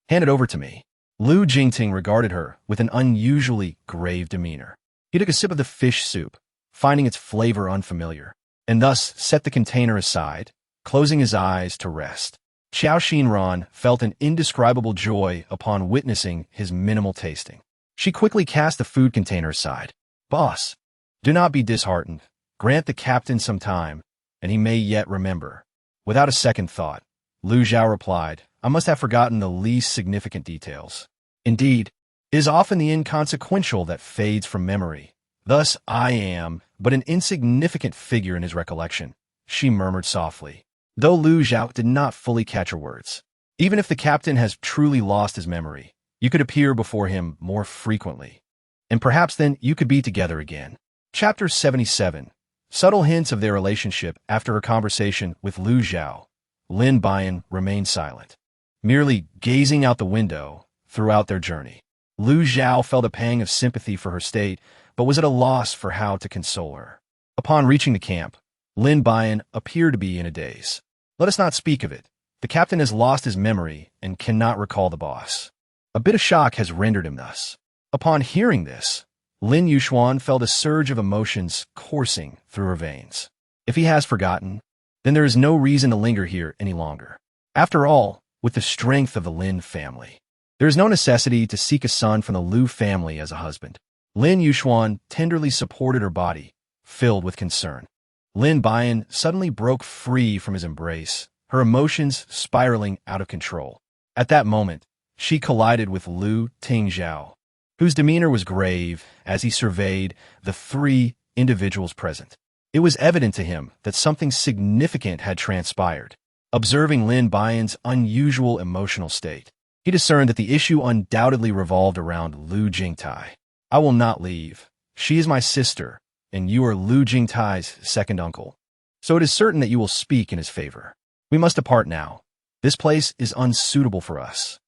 Hand it over to me. Lu Jingting regarded her with an unusually grave demeanor. He took a sip of the fish soup, finding its flavor unfamiliar, and thus set the container aside, closing his eyes to rest. Xiao Xinran felt an indescribable joy upon witnessing his minimal tasting. She quickly cast the food container aside. Boss, do not be disheartened. Grant the captain some time, and he may yet remember. Without a second thought, Lu Zhao replied, I must have forgotten the least significant details. Indeed, it is often the inconsequential that fades from memory. Thus I am but an insignificant figure in his recollection, she murmured softly, though Lu Zhao did not fully catch her words. Even if the captain has truly lost his memory, you could appear before him more frequently, and perhaps then you could be together again. Chapter 77. Subtle hints of their relationship after her conversation with Lu Zhao. Lin Buyan remained silent, merely gazing out the window throughout their journey. Lu Zhao felt a pang of sympathy for her state, but was at a loss for how to console her. Upon reaching the camp, Lin Buyan appeared to be in a daze. Let us not speak of it. The captain has lost his memory and cannot recall the boss. A bit of shock has rendered him thus. Upon hearing this, Lin Yuxuan felt a surge of emotions coursing through her veins. If he has forgotten, then there is no reason to linger here any longer. After all, with the strength of the Lin family, there is no necessity to seek a son from the Lu family as a husband. Lin Yuxuan tenderly supported her body, filled with concern. Lin Buyan suddenly broke free from his embrace, her emotions spiraling out of control. At that moment, she collided with Lu Tingzhao, whose demeanor was grave as he surveyed the three individuals present. It was evident to him that something significant had transpired. Observing Lin Buyan's unusual emotional state, he discerned that the issue undoubtedly revolved around Lu Jingtai. I will not leave. She is my sister, and you are Lu Jingtai's second uncle. So it is certain that you will speak in his favor. We must depart now. This place is unsuitable for us.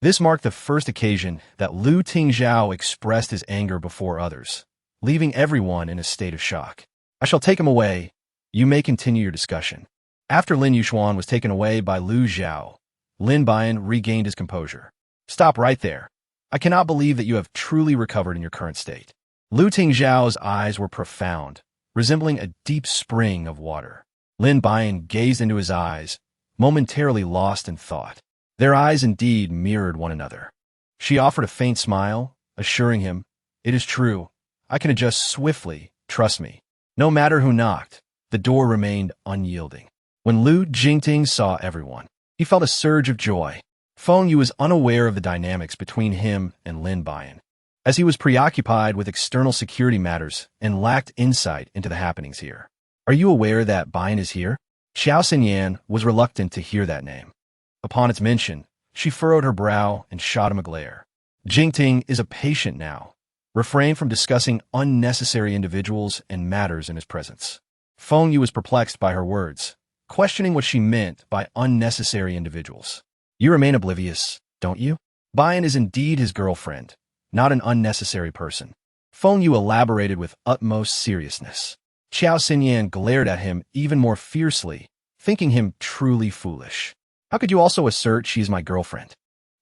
This marked the first occasion that Lu Tingzhao expressed his anger before others, leaving everyone in a state of shock. I shall take him away. You may continue your discussion. After Lin Yuxuan was taken away by Lu Zhao, Lin Buyan regained his composure. Stop right there. I cannot believe that you have truly recovered in your current state. Lu Tingzhao's eyes were profound, resembling a deep spring of water. Lin Buyan gazed into his eyes, momentarily lost in thought. Their eyes indeed mirrored one another. She offered a faint smile, assuring him, "It is true. I can adjust swiftly, trust me." No matter who knocked, the door remained unyielding. When Lu Jingting saw everyone, he felt a surge of joy. Feng Yu was unaware of the dynamics between him and Lin Buyan, as he was preoccupied with external security matters and lacked insight into the happenings here. Are you aware that Buyan is here? Xiao Xinyan was reluctant to hear that name. Upon its mention, she furrowed her brow and shot him a glare. Jingting is a patient now. Refrain from discussing unnecessary individuals and matters in his presence. Feng Yu was perplexed by her words, questioning what she meant by unnecessary individuals. You remain oblivious, don't you? Buyan is indeed his girlfriend, not an unnecessary person. Feng Yu elaborated with utmost seriousness. Xiao Xinyan glared at him even more fiercely, thinking him truly foolish. How could you also assert she is my girlfriend?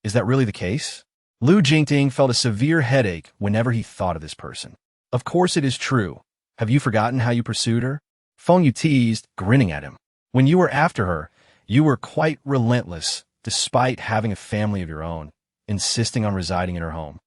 Is that really the case? Lu Jingting felt a severe headache whenever he thought of this person. Of course it is true. Have you forgotten how you pursued her? Feng Yu teased, grinning at him. When you were after her, you were quite relentless, despite having a family of your own, insisting on residing in her home.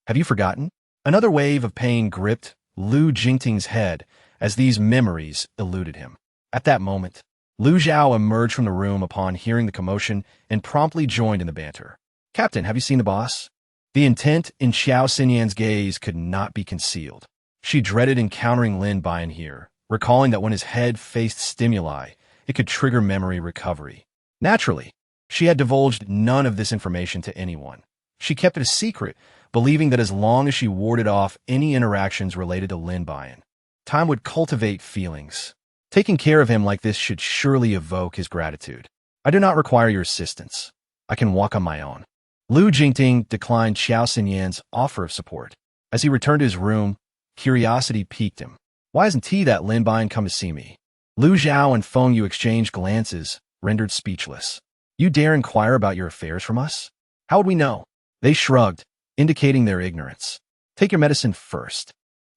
Have you forgotten? Another wave of pain gripped Lu Jingting's head as these memories eluded him. At that moment, Lu Zhao emerged from the room upon hearing the commotion and promptly joined in the banter. Captain, have you seen the boss? The intent in Xiao Xinyan's gaze could not be concealed. She dreaded encountering Lin Buyan here, recalling that when his head faced stimuli, it could trigger memory recovery. Naturally, she had divulged none of this information to anyone. She kept it a secret, believing that as long as she warded off any interactions related to Lin Buyan, time would cultivate feelings. Taking care of him like this should surely evoke his gratitude. I do not require your assistance. I can walk on my own. Lu Jingting declined Xiao Xinyan's offer of support. As he returned to his room, curiosity piqued him. Why hasn't he that Lin Buyan come to see me? Lu Zhao and Feng Yu exchanged glances, rendered speechless. You dare inquire about your affairs from us? How would we know? They shrugged, indicating their ignorance. Take your medicine first.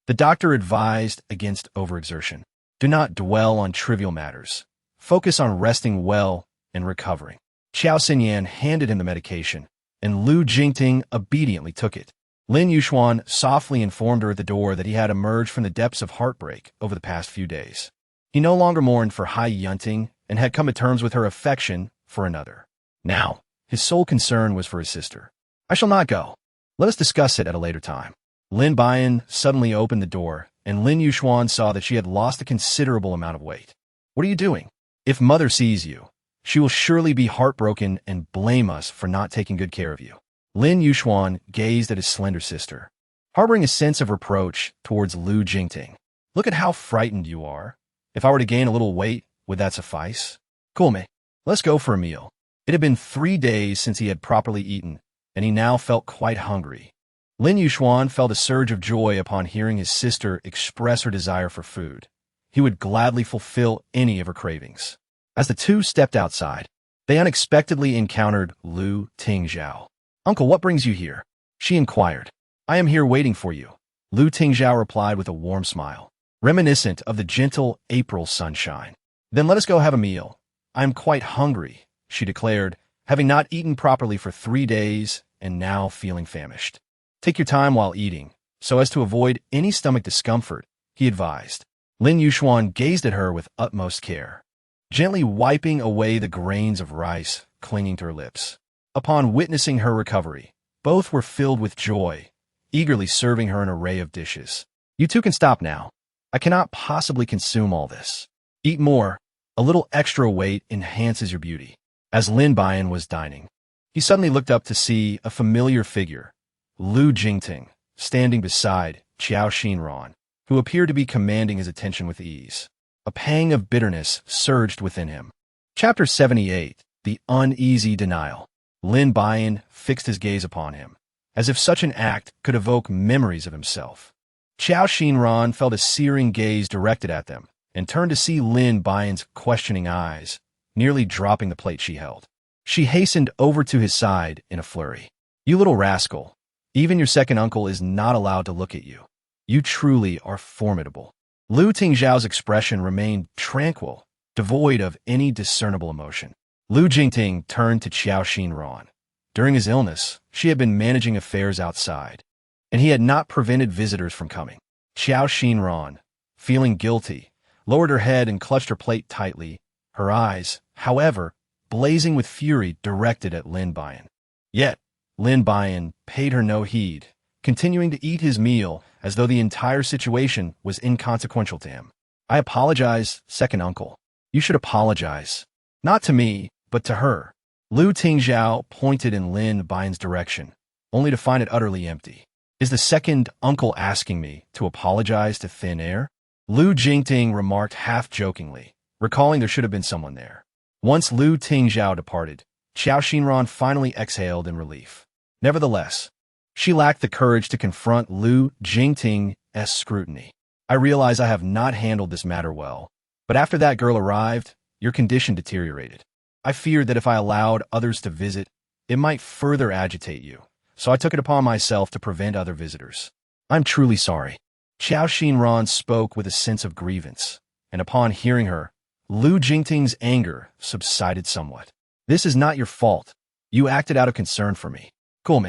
The doctor advised against overexertion. Do not dwell on trivial matters. Focus on resting well and recovering. Xiao Xinyan handed him the medication, and Lu Jingting obediently took it. Lin Yuxuan softly informed her at the door that he had emerged from the depths of heartbreak over the past few days. He no longer mourned for Hai Yunting and had come to terms with her affection for another. Now, his sole concern was for his sister. I shall not go. Let us discuss it at a later time. Lin Buyan suddenly opened the door, and Lin Yuxuan saw that she had lost a considerable amount of weight. What are you doing? If mother sees you, she will surely be heartbroken and blame us for not taking good care of you. Lin Yuxuan gazed at his slender sister, harboring a sense of reproach towards Lu Jingting. Look at how frightened you are. If I were to gain a little weight, would that suffice? Coolme, let's go for a meal. It had been 3 days since he had properly eaten, and he now felt quite hungry. Lin Yuxuan felt a surge of joy upon hearing his sister express her desire for food. He would gladly fulfill any of her cravings. As the two stepped outside, they unexpectedly encountered Lu Tingzhao. Uncle, what brings you here? She inquired. I am here waiting for you. Lu Tingzhao replied with a warm smile. reminiscent of the gentle April sunshine. Then let us go have a meal. I am quite hungry, she declared, having not eaten properly for 3 days and now feeling famished. Take your time while eating, so as to avoid any stomach discomfort, he advised. Lin Yuxuan gazed at her with utmost care, gently wiping away the grains of rice clinging to her lips. Upon witnessing her recovery, both were filled with joy, eagerly serving her an array of dishes. You two can stop now. I cannot possibly consume all this. Eat more. A little extra weight enhances your beauty. As Lin Buyan was dining, he suddenly looked up to see a familiar figure, Lu Jingting, standing beside Qiao Xinran, who appeared to be commanding his attention with ease. A pang of bitterness surged within him. Chapter 78, The Uneasy Denial. Lin Buyan fixed his gaze upon him, as if such an act could evoke memories of himself. Qiao Xinran felt a searing gaze directed at them, and turned to see Lin Buyan's questioning eyes, nearly dropping the plate she held. She hastened over to his side in a flurry. You little rascal, even your second uncle is not allowed to look at you. You truly are formidable. Lu Tingzhao's expression remained tranquil, devoid of any discernible emotion. Lu Jingting turned to Qiao Xinran. During his illness, she had been managing affairs outside, and he had not prevented visitors from coming. Qiao Xinran, feeling guilty, lowered her head and clutched her plate tightly, her eyes, however, blazing with fury directed at Lin Buyan. Yet, Lin Buyan paid her no heed, continuing to eat his meal as though the entire situation was inconsequential to him. I apologize, second uncle. You should apologize. Not to me, but to her. Lu Tingzhao pointed in Lin Buyan's direction, only to find it utterly empty. Is the second uncle asking me to apologize to thin air? Lu Jingting remarked half-jokingly, recalling there should have been someone there. Once Lu Tingzhao departed, Qiao Xinran finally exhaled in relief. Nevertheless, she lacked the courage to confront Lu Jingting's scrutiny. I realize I have not handled this matter well, but after that girl arrived, your condition deteriorated. I feared that if I allowed others to visit, it might further agitate you, so I took it upon myself to prevent other visitors. I'm truly sorry. Qiao Xinran spoke with a sense of grievance, and upon hearing her, Lu Jingting's anger subsided somewhat. This is not your fault. You acted out of concern for me. Cool.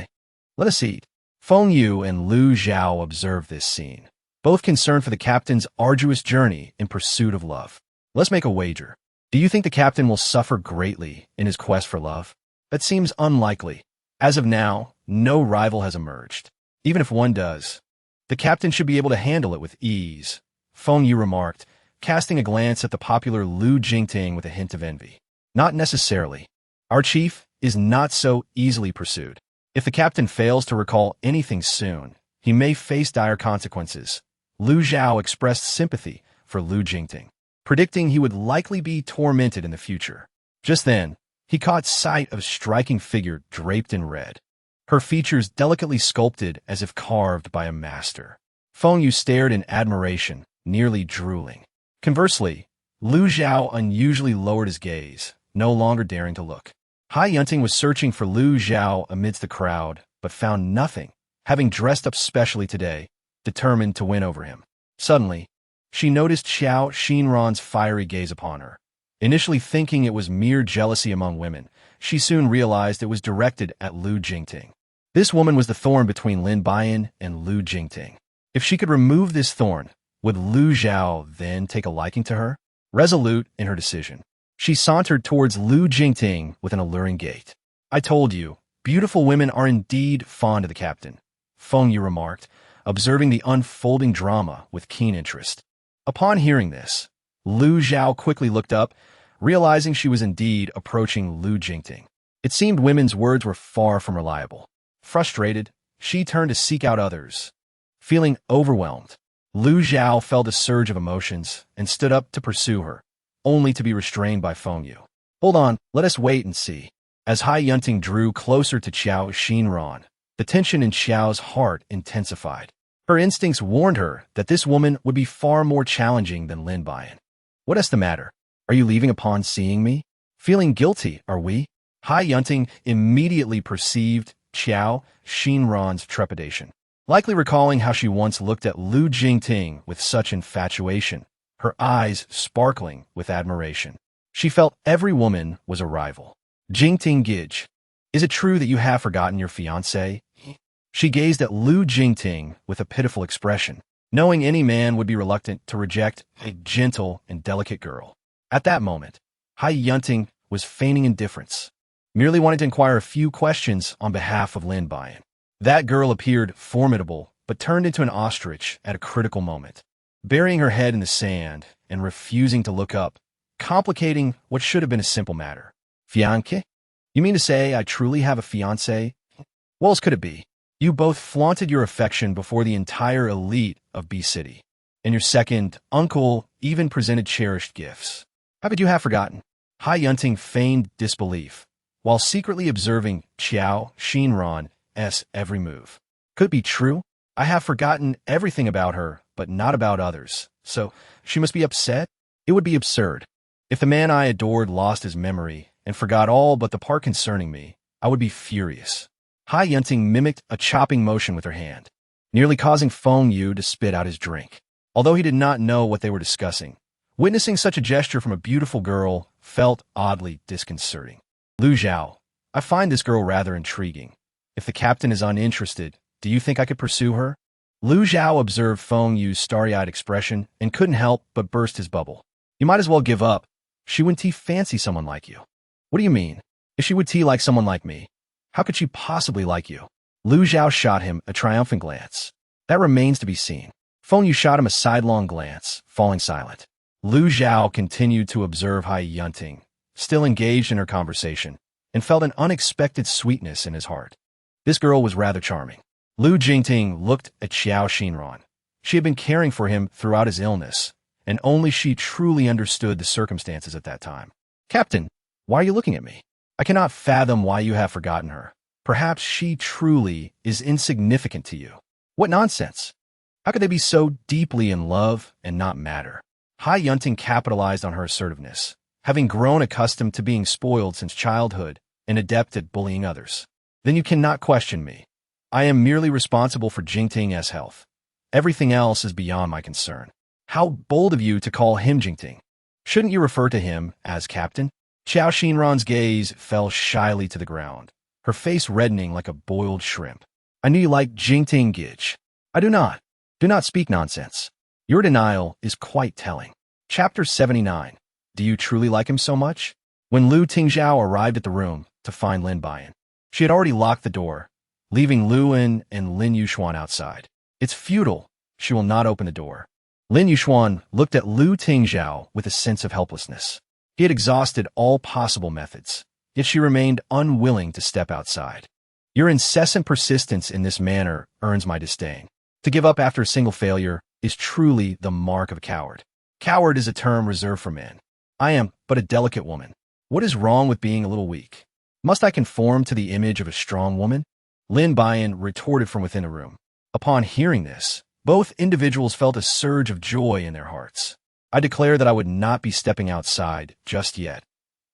Let us eat. Feng Yu and Lu Zhao observed this scene, both concerned for the captain's arduous journey in pursuit of love. Let's make a wager. Do you think the captain will suffer greatly in his quest for love? That seems unlikely. As of now, no rival has emerged. Even if one does, the captain should be able to handle it with ease, Feng Yu remarked, casting a glance at the popular Lu Jingting with a hint of envy. Not necessarily. Our chief is not so easily pursued. If the captain fails to recall anything soon, he may face dire consequences. Lu Zhao expressed sympathy for Lu Jingting, predicting he would likely be tormented in the future. Just then, he caught sight of a striking figure draped in red, her features delicately sculpted as if carved by a master. Feng Yu stared in admiration, nearly drooling. Conversely, Lu Zhao unusually lowered his gaze, no longer daring to look. Hai Yunting was searching for Lu Zhao amidst the crowd, but found nothing, having dressed up specially today, determined to win over him. Suddenly, she noticed Qiao Xinran's fiery gaze upon her. Initially thinking it was mere jealousy among women, she soon realized it was directed at Lu Jingting. This woman was the thorn between Lin Buyan and Lu Jingting. If she could remove this thorn, would Lu Zhao then take a liking to her? Resolute in her decision, she sauntered towards Lu Jingting with an alluring gait. I told you, beautiful women are indeed fond of the captain, Feng Yu remarked, observing the unfolding drama with keen interest. Upon hearing this, Lu Zhao quickly looked up, realizing she was indeed approaching Lu Jingting. It seemed women's words were far from reliable. Frustrated, she turned to seek out others. Feeling overwhelmed, Lu Zhao felt a surge of emotions and stood up to pursue her, only to be restrained by Feng Yu. Hold on, let us wait and see. As Hai Yunting drew closer to Qiao Xinran, the tension in Qiao's heart intensified. Her instincts warned her that this woman would be far more challenging than Lin Buyan. What is the matter? Are you leaving upon seeing me? Feeling guilty, are we? Hai Yunting immediately perceived Qiao Xinran's trepidation. likely recalling how she once looked at Lu Jingting with such infatuation, her eyes sparkling with admiration. She felt every woman was a rival. Jingting Gij, is it true that you have forgotten your fiancé? She gazed at Lu Jingting with a pitiful expression, knowing any man would be reluctant to reject a gentle and delicate girl. At that moment, Hai Yunting was feigning indifference, merely wanting to inquire a few questions on behalf of Lin Buyan. That girl appeared formidable, but turned into an ostrich at a critical moment, burying her head in the sand and refusing to look up, complicating what should have been a simple matter. Fiancé? You mean to say I truly have a fiancé? What else could it be? You both flaunted your affection before the entire elite of B-City, and your second uncle even presented cherished gifts. How could you have forgotten? Hai Yunting feigned disbelief, while secretly observing Qiao Xinran's every move. Could it be true? I have forgotten everything about her, but not about others. So, she must be upset? It would be absurd. If the man I adored lost his memory and forgot all but the part concerning me, I would be furious. Hai Yunting mimicked a chopping motion with her hand, nearly causing Feng Yu to spit out his drink. Although he did not know what they were discussing, witnessing such a gesture from a beautiful girl felt oddly disconcerting. Lu Zhao, I find this girl rather intriguing. If the captain is uninterested, do you think I could pursue her? Lu Zhao observed Feng Yu's starry-eyed expression and couldn't help but burst his bubble. You might as well give up. She wouldn't fancy someone like you. What do you mean? If she would like someone like me, how could she possibly like you? Lu Zhao shot him a triumphant glance. That remains to be seen. Feng Yu shot him a sidelong glance, falling silent. Lu Zhao continued to observe Hai Yunting, still engaged in her conversation, and felt an unexpected sweetness in his heart. This girl was rather charming. Lu Jingting looked at Qiao Xinran. She had been caring for him throughout his illness, and only she truly understood the circumstances at that time. Captain, why are you looking at me? I cannot fathom why you have forgotten her. Perhaps she truly is insignificant to you. What nonsense! How could they be so deeply in love and not matter? Hai Yunting capitalized on her assertiveness, having grown accustomed to being spoiled since childhood and adept at bullying others. Then you cannot question me. I am merely responsible for Jingting's health. Everything else is beyond my concern. How bold of you to call him Jingting. Shouldn't you refer to him as Captain? Qiao Xinran's gaze fell shyly to the ground, her face reddening like a boiled shrimp. I knew you liked Jingting Gij. I do not. Do not speak nonsense. Your denial is quite telling. Chapter 79. Do you truly like him so much? When Lu Tingzhao arrived at the room to find Lin Buyan, she had already locked the door, leaving Lu En and Lin Yuxuan outside. It's futile. She will not open the door. Lin Yuxuan looked at Lu Tingzhao with a sense of helplessness. He had exhausted all possible methods, yet she remained unwilling to step outside. Your incessant persistence in this manner earns my disdain. To give up after a single failure is truly the mark of a coward. Coward is a term reserved for men. I am but a delicate woman. What is wrong with being a little weak? Must I conform to the image of a strong woman? Lin Buyan retorted from within the room. Upon hearing this, both individuals felt a surge of joy in their hearts. I declare that I would not be stepping outside just yet.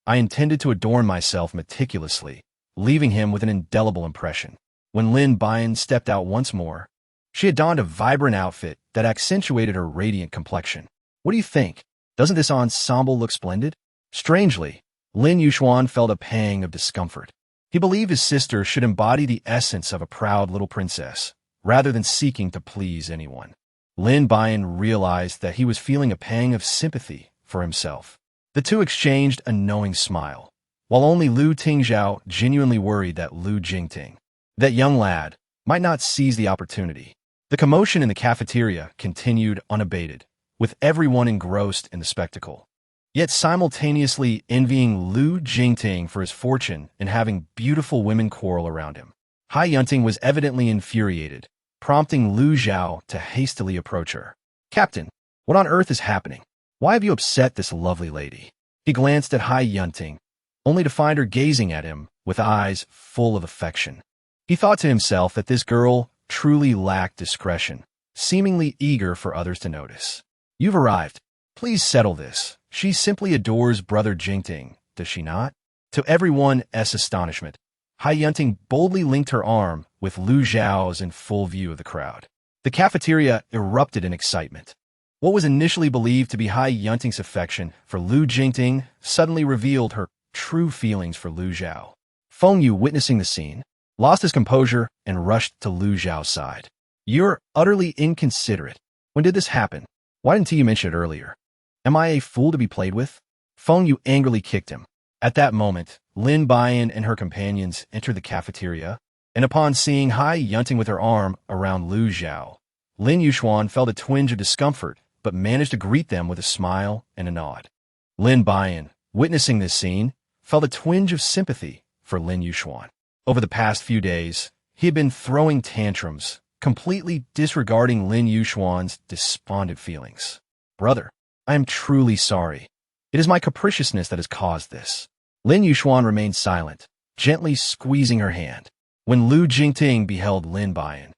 I intended to adorn myself meticulously, leaving him with an indelible impression. When Lin Buyan stepped out once more, she had donned a vibrant outfit that accentuated her radiant complexion. What do you think? Doesn't this ensemble look splendid? Strangely, Lin Yuxuan felt a pang of discomfort. He believed his sister should embody the essence of a proud little princess, rather than seeking to please anyone. Lin Buyan realized that he was feeling a pang of sympathy for himself. The two exchanged a knowing smile, while only Lu Tingzhao genuinely worried that Lu Jingting, that young lad, might not seize the opportunity. The commotion in the cafeteria continued unabated, with everyone engrossed in the spectacle, yet simultaneously envying Lu Jingting for his fortune and having beautiful women quarrel around him. Hai Yunting was evidently infuriated, prompting Lu Zhao to hastily approach her. Captain, what on earth is happening? Why have you upset this lovely lady? He glanced at Hai Yunting, only to find her gazing at him with eyes full of affection. He thought to himself that this girl truly lacked discretion, seemingly eager for others to notice. You've arrived. Please settle this. She simply adores Brother Jingting, does she not? To everyone's astonishment, Hai Yunting boldly linked her arm with Lu Zhao's in full view of the crowd. The cafeteria erupted in excitement. What was initially believed to be Hai Yunting's affection for Lu Jingting suddenly revealed her true feelings for Lu Zhao. Feng Yu, witnessing the scene, lost his composure and rushed to Lu Zhao's side. "You're utterly inconsiderate. When did this happen? Why didn't you mention it earlier? Am I a fool to be played with?" Feng Yu angrily kicked him. At that moment, Lin Buyan and her companions entered the cafeteria, and upon seeing Hai Yunting with her arm around Lu Zhao, Lin Yuxuan felt a twinge of discomfort, but managed to greet them with a smile and a nod. Lin Buyan, witnessing this scene, felt a twinge of sympathy for Lin Yuxuan. Over the past few days, he had been throwing tantrums, completely disregarding Lin Yuxuan's despondent feelings. "Brother, I am truly sorry. It is my capriciousness that has caused this." Lin Yuxuan remained silent, gently squeezing her hand. When Lu Jingting beheld Lin Buyan,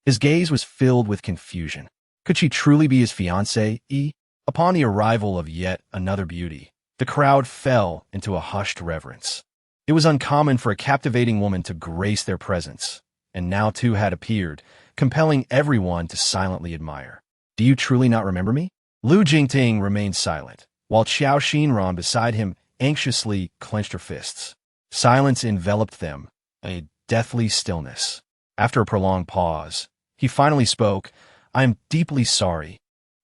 his gaze was filled with confusion. Could she truly be his fiancée? Upon the arrival of yet another beauty, the crowd fell into a hushed reverence. It was uncommon for a captivating woman to grace their presence, and now two had appeared, compelling everyone to silently admire. "Do you truly not remember me?" Lu Jingting remained silent, while Qiao Xinran beside him anxiously clenched her fists. Silence enveloped them, a deathly stillness. After a prolonged pause, he finally spoke. "I am deeply sorry.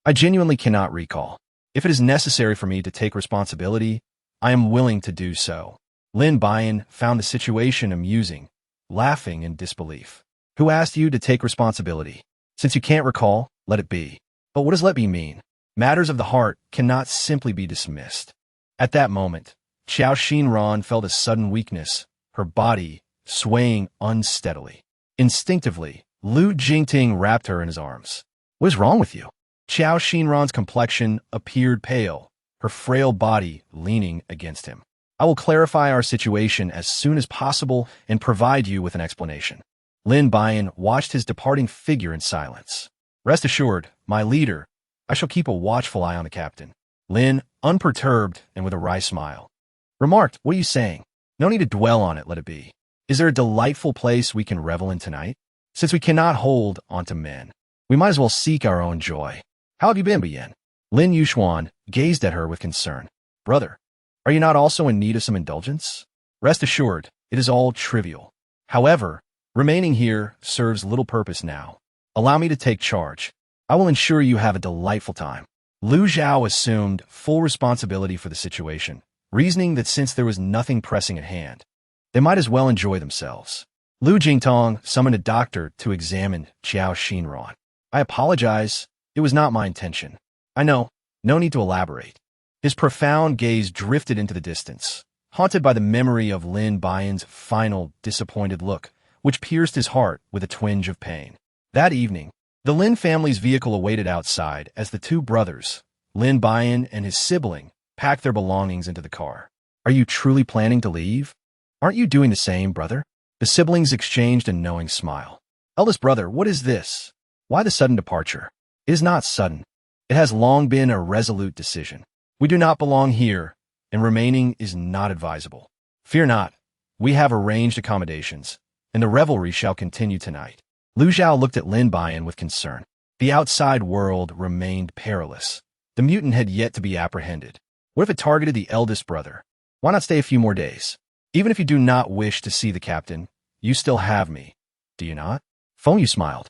I genuinely cannot recall. If it is necessary for me to take responsibility, I am willing to do so." Lin Buyan found the situation amusing, laughing in disbelief. "Who asked you to take responsibility? Since you can't recall, let it be." "But what does let be mean? Matters of the heart cannot simply be dismissed." At that moment, Qiao Xinran felt a sudden weakness, her body swaying unsteadily. Instinctively, Lu Jingting wrapped her in his arms. "What is wrong with you?" Qiao Xinran's complexion appeared pale, her frail body leaning against him. "I will clarify our situation as soon as possible and provide you with an explanation." Lin Buyan watched his departing figure in silence. "Rest assured, my leader, I shall keep a watchful eye on the captain." Lin, unperturbed and with a wry smile, remarked, "What are you saying? No need to dwell on it, let it be. Is there a delightful place we can revel in tonight? Since we cannot hold onto men, we might as well seek our own joy. How have you been, Buyan?" Lin Yuxuan gazed at her with concern. "Brother, are you not also in need of some indulgence?" "Rest assured, it is all trivial. However, remaining here serves little purpose now. Allow me to take charge. I will ensure you have a delightful time." Lu Zhao assumed full responsibility for the situation, reasoning that since there was nothing pressing at hand, they might as well enjoy themselves. Lu Jingtong summoned a doctor to examine Qiao Xinran. "I apologize. It was not my intention." "I know. No need to elaborate." His profound gaze drifted into the distance, haunted by the memory of Lin Buyan's final disappointed look, which pierced his heart with a twinge of pain. That evening, the Lin family's vehicle awaited outside as the two brothers, Lin Buyan and his sibling, packed their belongings into the car. "Are you truly planning to leave? Aren't you doing the same, brother?" The siblings exchanged a knowing smile. "Eldest brother, what is this? Why the sudden departure?" "It is not sudden. It has long been a resolute decision. We do not belong here, and remaining is not advisable. Fear not. We have arranged accommodations, and the revelry shall continue tonight." Lu Zhao looked at Lin Buyan with concern. The outside world remained perilous. The mutant had yet to be apprehended. What if it targeted the eldest brother? Why not stay a few more days? "Even if you do not wish to see the captain, you still have me, do you not?" Feng Yu smiled,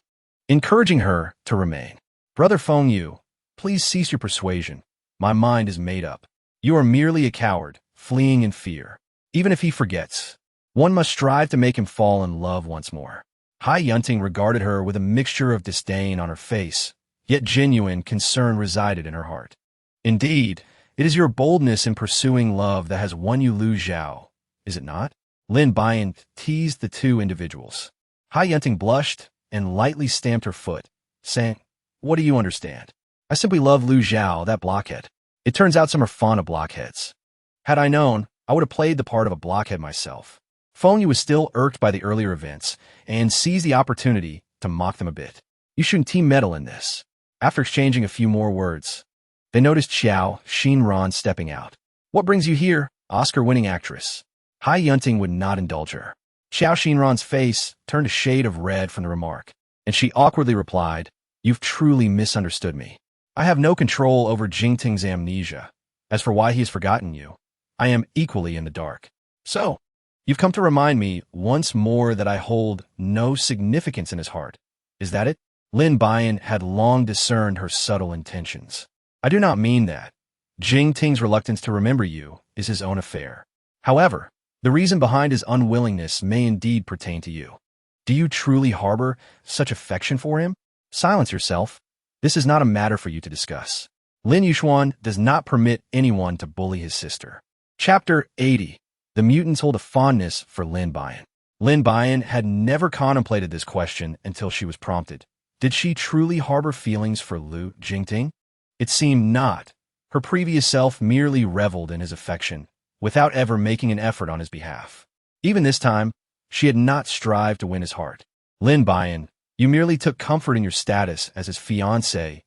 encouraging her to remain. "Brother Feng Yu, please cease your persuasion. My mind is made up. You are merely a coward, fleeing in fear. Even if he forgets, one must strive to make him fall in love once more." Hai Yunting regarded her with a mixture of disdain on her face, yet genuine concern resided in her heart. "Indeed, it is your boldness in pursuing love that has won you Lu Zhao, is it not?" Lin Buyan teased the two individuals. Hai Yunting blushed and lightly stamped her foot, saying, "What do you understand? I simply love Lu Zhao, that blockhead. It turns out some are fond of blockheads. Had I known, I would have played the part of a blockhead myself." Feng Yu was still irked by the earlier events and seized the opportunity to mock them a bit. "You shouldn't team medal in this." After exchanging a few more words, they noticed Qiao Xinran stepping out. "What brings you here, Oscar-winning actress?" Hai Yunting would not indulge her. Xiao Xinran's face turned a shade of red from the remark, and she awkwardly replied, "You've truly misunderstood me. I have no control over Jingting's amnesia. As for why he has forgotten you, I am equally in the dark. So, you've come to remind me once more that I hold no significance in his heart. Is that it?" Lin Buyan had long discerned her subtle intentions. "I do not mean that. Jingting's reluctance to remember you is his own affair. However, the reason behind his unwillingness may indeed pertain to you. Do you truly harbor such affection for him? Silence yourself. This is not a matter for you to discuss." Lin Yuxuan does not permit anyone to bully his sister. Chapter 80. The mutants hold a fondness for Lin Buyan. Lin Buyan had never contemplated this question until she was prompted. Did she truly harbor feelings for Lu Jingting? It seemed not. Her previous self merely reveled in his affection, without ever making an effort on his behalf. Even this time, she had not strived to win his heart. "Lin Buyan, you merely took comfort in your status as his fiancé,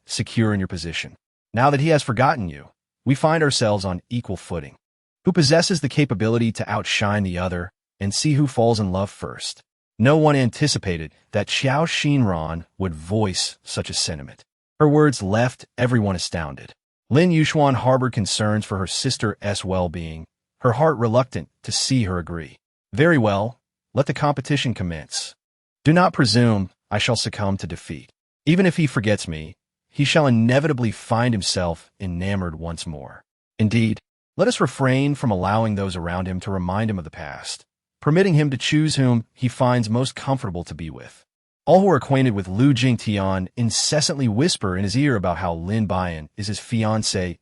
secure in your position. Now that he has forgotten you, we find ourselves on equal footing. Who possesses the capability to outshine the other and see who falls in love first?" No one anticipated that Xiao Xinran would voice such a sentiment. Her words left everyone astounded. Lin Yuxuan harbored concerns for her sister's well-being, her heart reluctant to see her agree. "Very well, let the competition commence. Do not presume I shall succumb to defeat. Even if he forgets me, he shall inevitably find himself enamored once more. Indeed, let us refrain from allowing those around him to remind him of the past, permitting him to choose whom he finds most comfortable to be with." All who are acquainted with Lu Jingtian incessantly whisper in his ear about how Lin Buyan is his fiancé,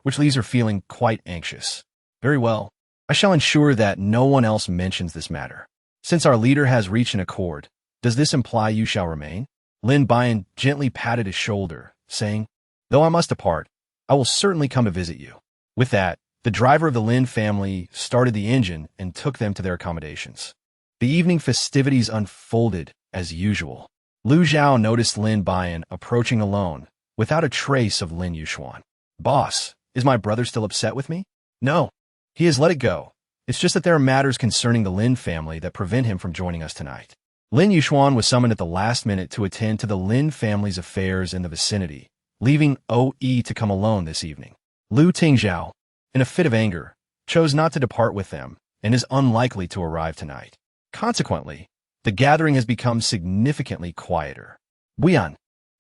which leaves her feeling quite anxious. "Very well, I shall ensure that no one else mentions this matter. Since our leader has reached an accord, does this imply you shall remain?" Lin Buyan gently patted his shoulder, saying, "Though I must depart, I will certainly come to visit you." With that, the driver of the Lin family started the engine and took them to their accommodations. The evening festivities unfolded as usual. Lu Zhao noticed Lin Buyan approaching alone, without a trace of Lin Yuxuan. "Boss, is my brother still upset with me?" "No, he has let it go. It's just that there are matters concerning the Lin family that prevent him from joining us tonight." Lin Yuxuan was summoned at the last minute to attend to the Lin family's affairs in the vicinity, leaving OE to come alone this evening. Lu Tingzhao, in a fit of anger, chose not to depart with them and is unlikely to arrive tonight. Consequently, the gathering has become significantly quieter. "Buyan,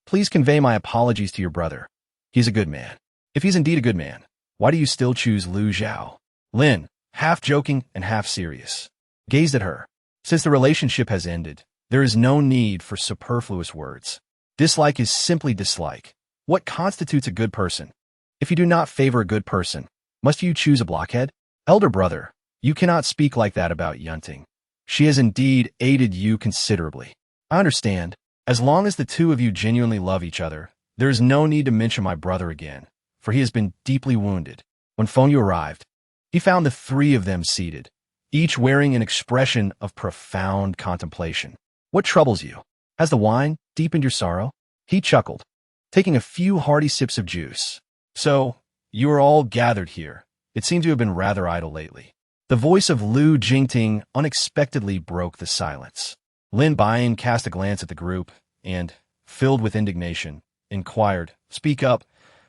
please convey my apologies to your brother. He's a good man. If he's indeed a good man, why do you still choose Lu Zhao?" Lin, half joking and half serious, gazed at her. Since the relationship has ended, there is no need for superfluous words. Dislike is simply dislike. What constitutes a good person? If you do not favor a good person, must you choose a blockhead? "Elder brother, you cannot speak like that about Yunting. She has indeed aided you considerably. I understand. As long as the two of you genuinely love each other, there is no need to mention my brother again, for he has been deeply wounded." When Fengyu arrived, he found the three of them seated, each wearing an expression of profound contemplation. "What troubles you? Has the wine deepened your sorrow?" He chuckled, taking a few hearty sips of juice. "So, you are all gathered here. It seems you have been rather idle lately." The voice of Lu Jingting unexpectedly broke the silence. Lin Buyan cast a glance at the group and, filled with indignation, inquired, "Speak up.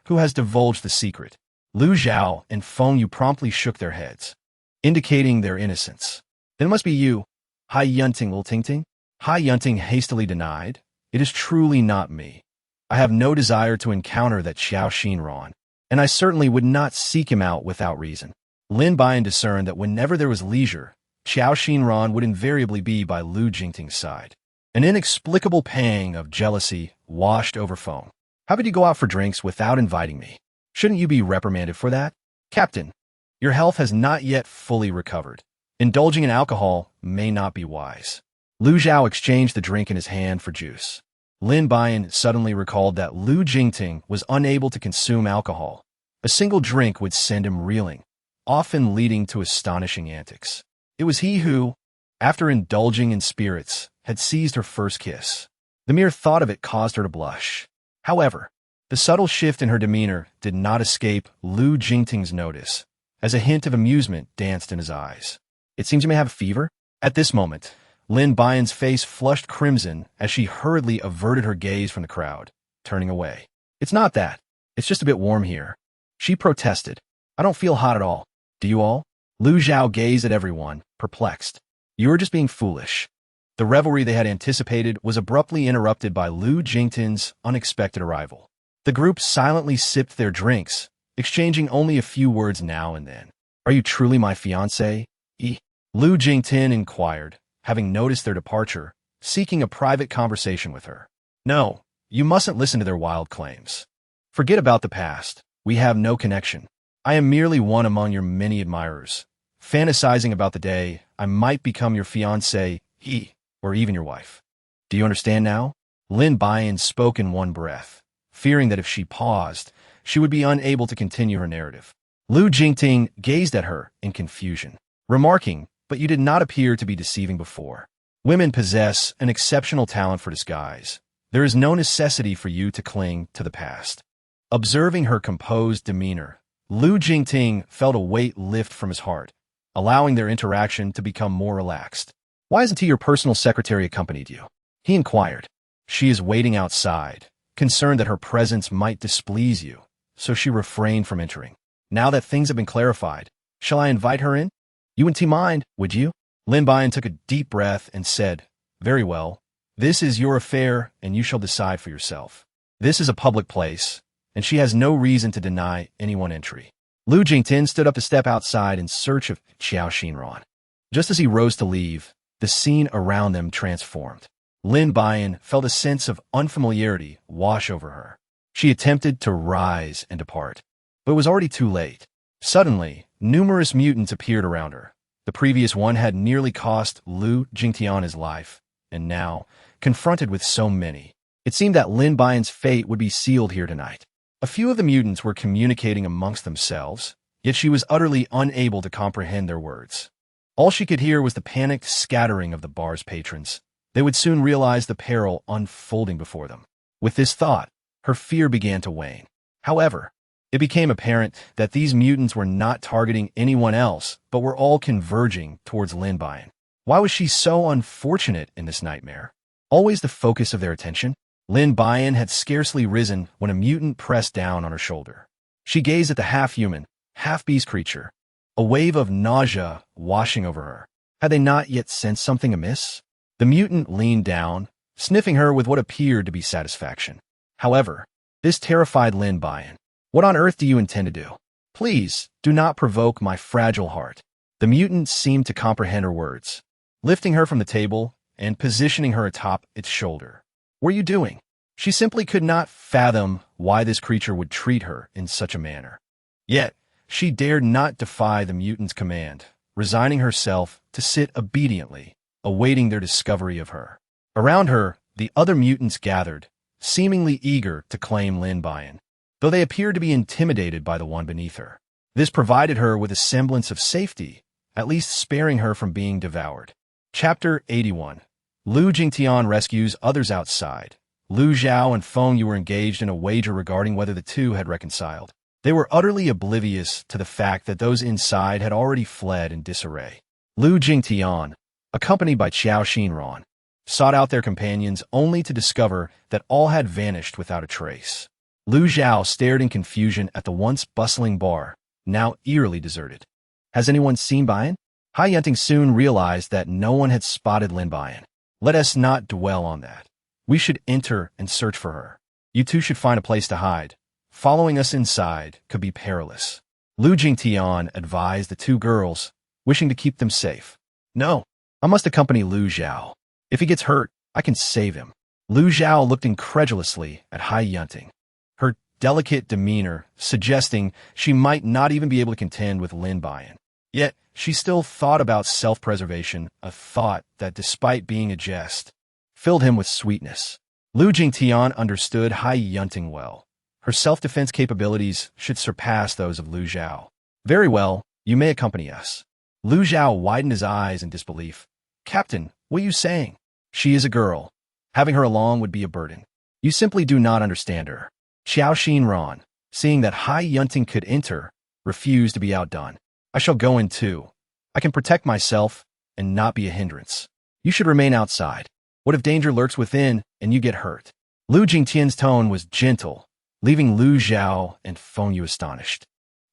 Who has divulged the secret?" Lu Zhao and Fengyu promptly shook their heads, indicating their innocence. "Then it must be you, Hai Yunting Lil Tingting." Hai Yunting hastily denied, "It is truly not me. I have no desire to encounter that Xiao Xinran, and I certainly would not seek him out without reason." Lin Buyan discerned that whenever there was leisure, Xiao Xinran would invariably be by Lu Jingting's side. An inexplicable pang of jealousy washed over Feng. "How could you go out for drinks without inviting me? Shouldn't you be reprimanded for that? Captain, your health has not yet fully recovered. Indulging in alcohol may not be wise." Lu Zhao exchanged the drink in his hand for juice. Lin Buyan suddenly recalled that Lu Jingting was unable to consume alcohol. A single drink would send him reeling, often leading to astonishing antics. It was he who, after indulging in spirits, had seized her first kiss. The mere thought of it caused her to blush. However, the subtle shift in her demeanor did not escape Lu Jingting's notice, as a hint of amusement danced in his eyes. "It seems you may have a fever?" At this moment, Lin Buyan's face flushed crimson as she hurriedly averted her gaze from the crowd, turning away. It's not that. It's just a bit warm here. She protested. I don't feel hot at all. Do you all? Lu Zhao gazed at everyone, perplexed. You were just being foolish. The revelry they had anticipated was abruptly interrupted by Lu Jingtin's unexpected arrival. The group silently sipped their drinks, exchanging only a few words now and then. Are you truly my fiancé? Lu Jingtin inquired, having noticed their departure, seeking a private conversation with her. No, you mustn't listen to their wild claims. Forget about the past. We have no connection. I am merely one among your many admirers, fantasizing about the day I might become your fiancé, or even your wife. Do you understand now? Lin Buyan spoke in one breath, fearing that if she paused, she would be unable to continue her narrative. Lu Jingting gazed at her in confusion, remarking, but you did not appear to be deceiving before. Women possess an exceptional talent for disguise. There is no necessity for you to cling to the past. Observing her composed demeanor, Lu Jingting felt a weight lift from his heart, allowing their interaction to become more relaxed. Why isn't your personal secretary accompanied you? He inquired. She is waiting outside, concerned that her presence might displease you, so she refrained from entering. Now that things have been clarified, shall I invite her in? You wouldn't mind, would you? Lin Buyan took a deep breath and said, Very well. This is your affair, and you shall decide for yourself. This is a public place, and she has no reason to deny anyone entry. Lu Jingtin stood up to step outside in search of Xiao Xinran. Just as he rose to leave, the scene around them transformed. Lin Buyan felt a sense of unfamiliarity wash over her. She attempted to rise and depart, but it was already too late. Suddenly, numerous mutants appeared around her. The previous one had nearly cost Lu Jingtian his life, and now, confronted with so many, it seemed that Lin Buyan's fate would be sealed here tonight. A few of the mutants were communicating amongst themselves, yet she was utterly unable to comprehend their words. All she could hear was the panicked scattering of the bar's patrons. They would soon realize the peril unfolding before them. With this thought, her fear began to wane. However, it became apparent that these mutants were not targeting anyone else, but were all converging towards Lin Buyan. Why was she so unfortunate in this nightmare? Always the focus of their attention, Lin Buyan had scarcely risen when a mutant pressed down on her shoulder. She gazed at the half-human, half-beast creature, a wave of nausea washing over her. Had they not yet sensed something amiss? The mutant leaned down, sniffing her with what appeared to be satisfaction. However, this terrified Lin Buyan. What on earth do you intend to do? Please, do not provoke my fragile heart. The mutant seemed to comprehend her words, lifting her from the table and positioning her atop its shoulder. What are you doing? She simply could not fathom why this creature would treat her in such a manner. Yet, she dared not defy the mutant's command, resigning herself to sit obediently, awaiting their discovery of her. Around her, the other mutants gathered, seemingly eager to claim Lin Buyan, though they appeared to be intimidated by the one beneath her. This provided her with a semblance of safety, at least sparing her from being devoured. Chapter 81. Lu Jingtian rescues others outside. Lu Zhao and Feng Yu were engaged in a wager regarding whether the two had reconciled. They were utterly oblivious to the fact that those inside had already fled in disarray. Lu Jingtian, accompanied by Xiao Xinran, sought out their companions only to discover that all had vanished without a trace. Lu Zhao stared in confusion at the once bustling bar, now eerily deserted. Has anyone seen Buyan? Hai Yunting soon realized that no one had spotted Lin Buyan. Let us not dwell on that. We should enter and search for her. You two should find a place to hide. Following us inside could be perilous. Lu Jingtian advised the two girls, wishing to keep them safe. No, I must accompany Lu Zhao. If he gets hurt, I can save him. Lu Zhao looked incredulously at Hai Yunting, her delicate demeanor suggesting she might not even be able to contend with Lin Buyan. Yet, she still thought about self-preservation, a thought that, despite being a jest, filled him with sweetness. Lu Jingtian understood Hai Yunting well. Her self-defense capabilities should surpass those of Lu Zhao. Very well, you may accompany us. Lu Zhao widened his eyes in disbelief. Captain, what are you saying? She is a girl. Having her along would be a burden. You simply do not understand her. Xiao Xinran, seeing that Hai Yunting could enter, refused to be outdone. I shall go in too. I can protect myself, and not be a hindrance. You should remain outside. What if danger lurks within and you get hurt? Lu Jingtian's tone was gentle, leaving Lu Zhao and Feng Yu astonished,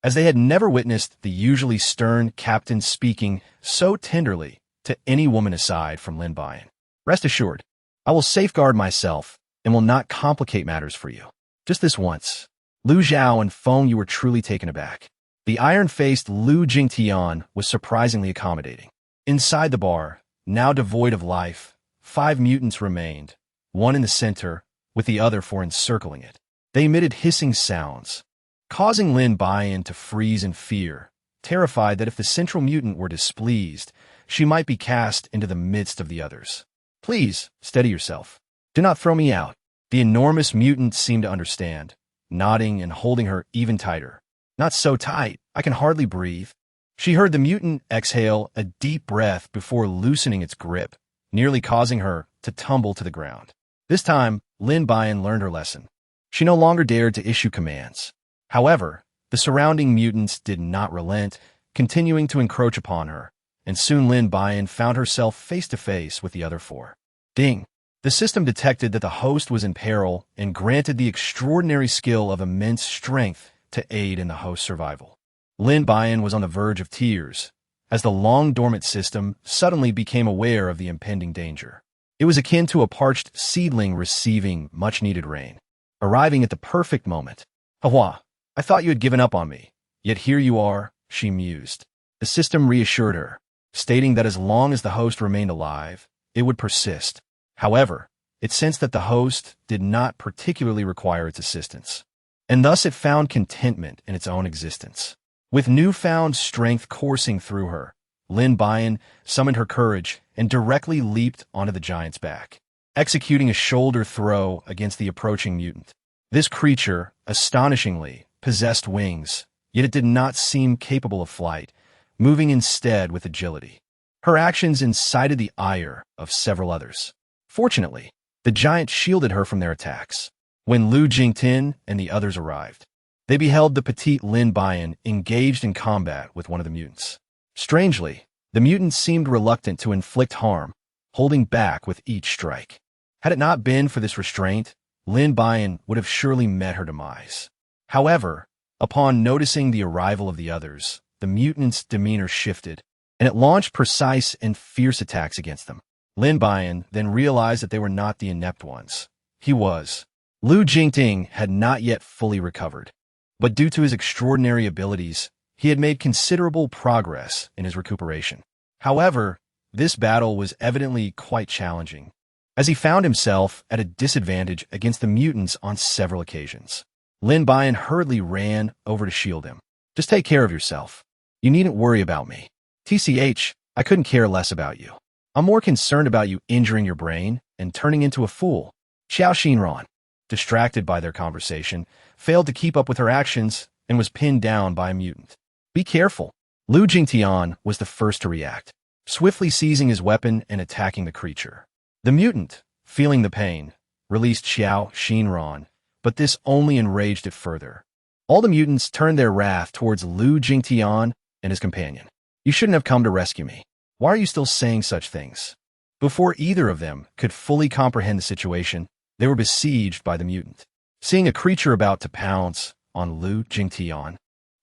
as they had never witnessed the usually stern captain speaking so tenderly to any woman aside from Lin Buyan. Rest assured, I will safeguard myself and will not complicate matters for you. Just this once. Lu Zhao and Feng Yu were truly taken aback. The iron-faced Lu Jingtian was surprisingly accommodating. Inside the bar, now devoid of life, 5 mutants remained, one in the center, with the other 4 encircling it. They emitted hissing sounds, causing Lin Buyan to freeze in fear, terrified that if the central mutant were displeased, she might be cast into the midst of the others. Please, steady yourself. Do not throw me out. The enormous mutant seemed to understand, nodding and holding her even tighter. Not so tight, I can hardly breathe. She heard the mutant exhale a deep breath before loosening its grip, nearly causing her to tumble to the ground. This time, Lin Buyan learned her lesson. She no longer dared to issue commands. However, the surrounding mutants did not relent, continuing to encroach upon her, and soon Lin Buyan found herself face-to-face with the other 4. Ding! The system detected that the host was in peril and granted the extraordinary skill of immense strength to aid in the host's survival. Lin Buyan was on the verge of tears, as the long-dormant system suddenly became aware of the impending danger. It was akin to a parched seedling receiving much-needed rain, arriving at the perfect moment. Hawa, I thought you had given up on me, yet here you are, she mused. The system reassured her, stating that as long as the host remained alive, it would persist. However, it sensed that the host did not particularly require its assistance, and thus it found contentment in its own existence. With newfound strength coursing through her, Lin Buyan summoned her courage and directly leaped onto the giant's back, executing a shoulder throw against the approaching mutant. This creature, astonishingly, possessed wings, yet it did not seem capable of flight, moving instead with agility. Her actions incited the ire of several others. Fortunately, the giant shielded her from their attacks. When Lu Jingtian and the others arrived, they beheld the petite Lin Buyan engaged in combat with one of the mutants. Strangely, the mutant seemed reluctant to inflict harm, holding back with each strike. Had it not been for this restraint, Lin Buyan would have surely met her demise. However, upon noticing the arrival of the others, the mutant's demeanor shifted, and it launched precise and fierce attacks against them. Lin Buyan then realized that they were not the inept ones. He was. Lu Jingting had not yet fully recovered, but due to his extraordinary abilities, he had made considerable progress in his recuperation. However, this battle was evidently quite challenging, as he found himself at a disadvantage against the mutants on several occasions. Lin Buyan hurriedly ran over to shield him. Just take care of yourself. You needn't worry about me. TCH, I couldn't care less about you. I'm more concerned about you injuring your brain and turning into a fool. Xiao Xinran, distracted by their conversation, failed to keep up with her actions and was pinned down by a mutant. Be careful. Lu Jingtian was the first to react, swiftly seizing his weapon and attacking the creature. The mutant, feeling the pain, released Xiao Xinran, but this only enraged it further. All the mutants turned their wrath towards Lu Jingtian and his companion. You shouldn't have come to rescue me. Why are you still saying such things? Before either of them could fully comprehend the situation, they were besieged by the mutant. Seeing a creature about to pounce on Lu Jingtian,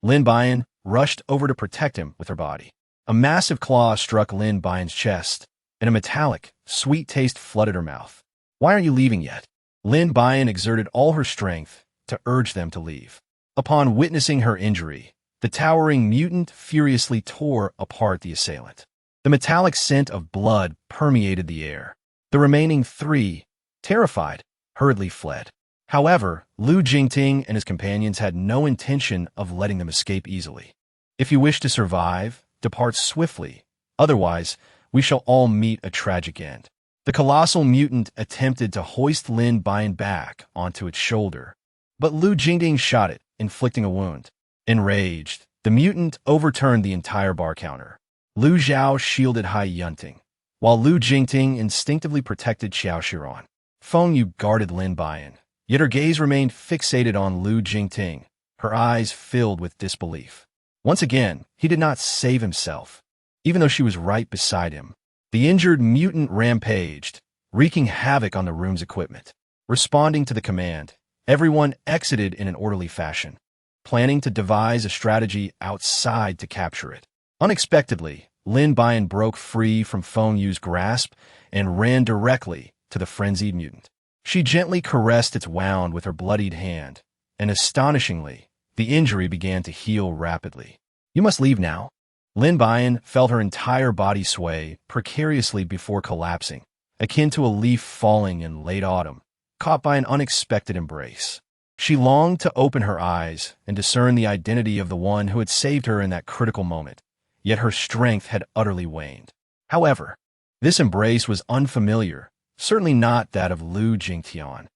Lin Buyan rushed over to protect him with her body. A massive claw struck Lin Buyan's chest, and a metallic, sweet taste flooded her mouth. Why aren't you leaving yet? Lin Buyan exerted all her strength to urge them to leave. Upon witnessing her injury, the towering mutant furiously tore apart the assailant. The metallic scent of blood permeated the air. The remaining 3, terrified, hurriedly fled. However, Lu Jingting and his companions had no intention of letting them escape easily. If you wish to survive, depart swiftly. Otherwise, we shall all meet a tragic end. The colossal mutant attempted to hoist Lin Buyan back onto its shoulder, but Lu Jingting shot it, inflicting a wound. Enraged, the mutant overturned the entire bar counter. Lu Zhao shielded Hai Yunting, while Lu Jingting instinctively protected Xiao Shiran. Feng Yu guarded Lin Buyan, yet her gaze remained fixated on Lu Jingting, her eyes filled with disbelief. Once again, he did not save himself. even though she was right beside him. The injured mutant rampaged, wreaking havoc on the room's equipment. Responding to the command, everyone exited in an orderly fashion, planning to devise a strategy outside to capture it. Unexpectedly, Lin Buyan broke free from Feng Yu's grasp and ran directly to the frenzied mutant. She gently caressed its wound with her bloodied hand, and astonishingly, the injury began to heal rapidly. "You must leave now." Lin Buyan felt her entire body sway precariously before collapsing, akin to a leaf falling in late autumn, caught by an unexpected embrace. She longed to open her eyes and discern the identity of the one who had saved her in that critical moment, yet her strength had utterly waned. However, this embrace was unfamiliar, certainly not that of Lu Jingtian.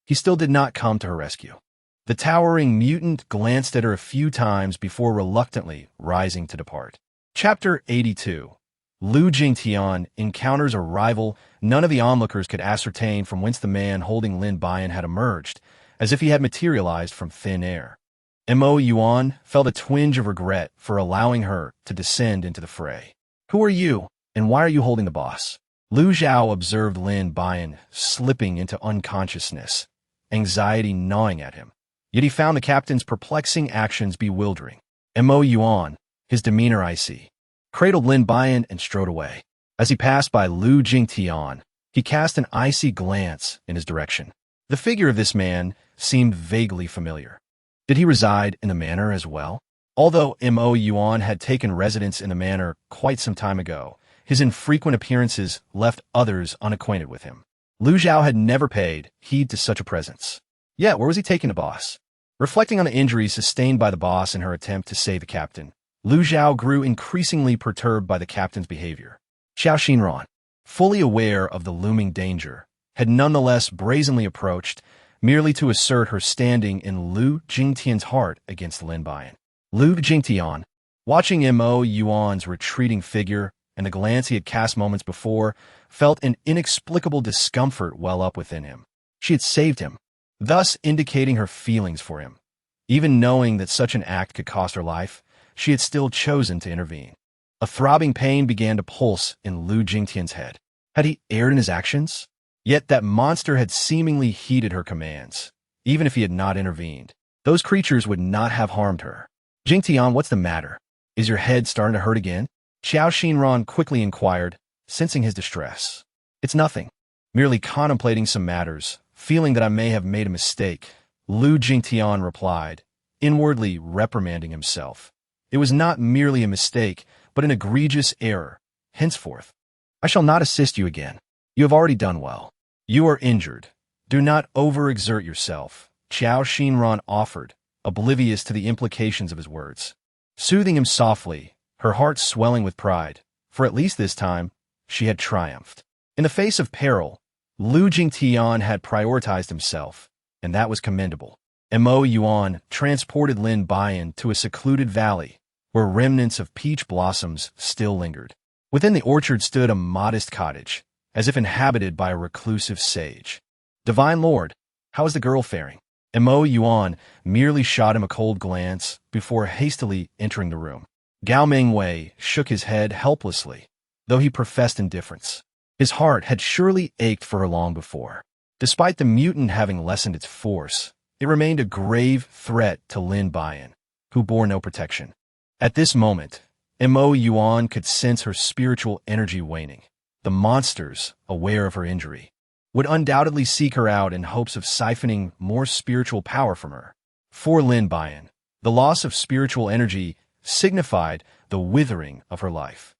He still did not come to her rescue. The towering mutant glanced at her a few times before reluctantly rising to depart. Chapter 82. Lu Jingtian encounters a rival. None of the onlookers could ascertain from whence the man holding Lin Buyan had emerged, as if he had materialized from thin air. Mo Yuan felt a twinge of regret for allowing her to descend into the fray. "Who are you, and why are you holding the boss?" Lu Zhao observed Lin Buyan slipping into unconsciousness, anxiety gnawing at him. Yet he found the captain's perplexing actions bewildering. Mo Yuan, his demeanor icy, cradled Lin Buyan and strode away. As he passed by Lu Jingtian, he cast an icy glance in his direction. The figure of this man seemed vaguely familiar. Did he reside in the manor as well? Although Mo Yuan had taken residence in the manor quite some time ago, his infrequent appearances left others unacquainted with him. Lu Zhao had never paid heed to such a presence. Yet, where was he taking the boss? Reflecting on the injuries sustained by the boss in her attempt to save the captain, Lu Zhao grew increasingly perturbed by the captain's behavior. Xiao Xinran, fully aware of the looming danger, had nonetheless brazenly approached, merely to assert her standing in Lu Jingtian's heart against Lin Buyan. Lu Jingtian, watching Mo Yuan's retreating figure and the glance he had cast moments before, felt an inexplicable discomfort well up within him. She had saved him, thus indicating her feelings for him. Even knowing that such an act could cost her life, she had still chosen to intervene. A throbbing pain began to pulse in Lu Jingtian's head. Had he erred in his actions? Yet that monster had seemingly heeded her commands. Even if he had not intervened, those creatures would not have harmed her. "Jingtian, what's the matter? Is your head starting to hurt again?" Xiao Xinran quickly inquired, sensing his distress. "It's nothing. Merely contemplating some matters, feeling that I may have made a mistake," Lu Jingtian replied, inwardly reprimanding himself. It was not merely a mistake, but an egregious error. Henceforth, "I shall not assist you again. You have already done well. You are injured. Do not overexert yourself," Xiao Xinran offered, oblivious to the implications of his words. Soothing him softly, her heart swelling with pride, for at least this time, she had triumphed. In the face of peril, Lu Jingtian had prioritized himself, and that was commendable. Mo Yuan transported Lin Buyan to a secluded valley, where remnants of peach blossoms still lingered. Within the orchard stood a modest cottage, as if inhabited by a reclusive sage. "Divine Lord, how is the girl faring?" Mo Yuan merely shot him a cold glance before hastily entering the room. Gao Mingwei shook his head helplessly, though he professed indifference. His heart had surely ached for her long before. Despite the mutant having lessened its force, it remained a grave threat to Lin Buyan, who bore no protection. At this moment, Mo Yuan could sense her spiritual energy waning. The monsters, aware of her injury, would undoubtedly seek her out in hopes of siphoning more spiritual power from her. For Lin Buyan, the loss of spiritual energy signified the withering of her life.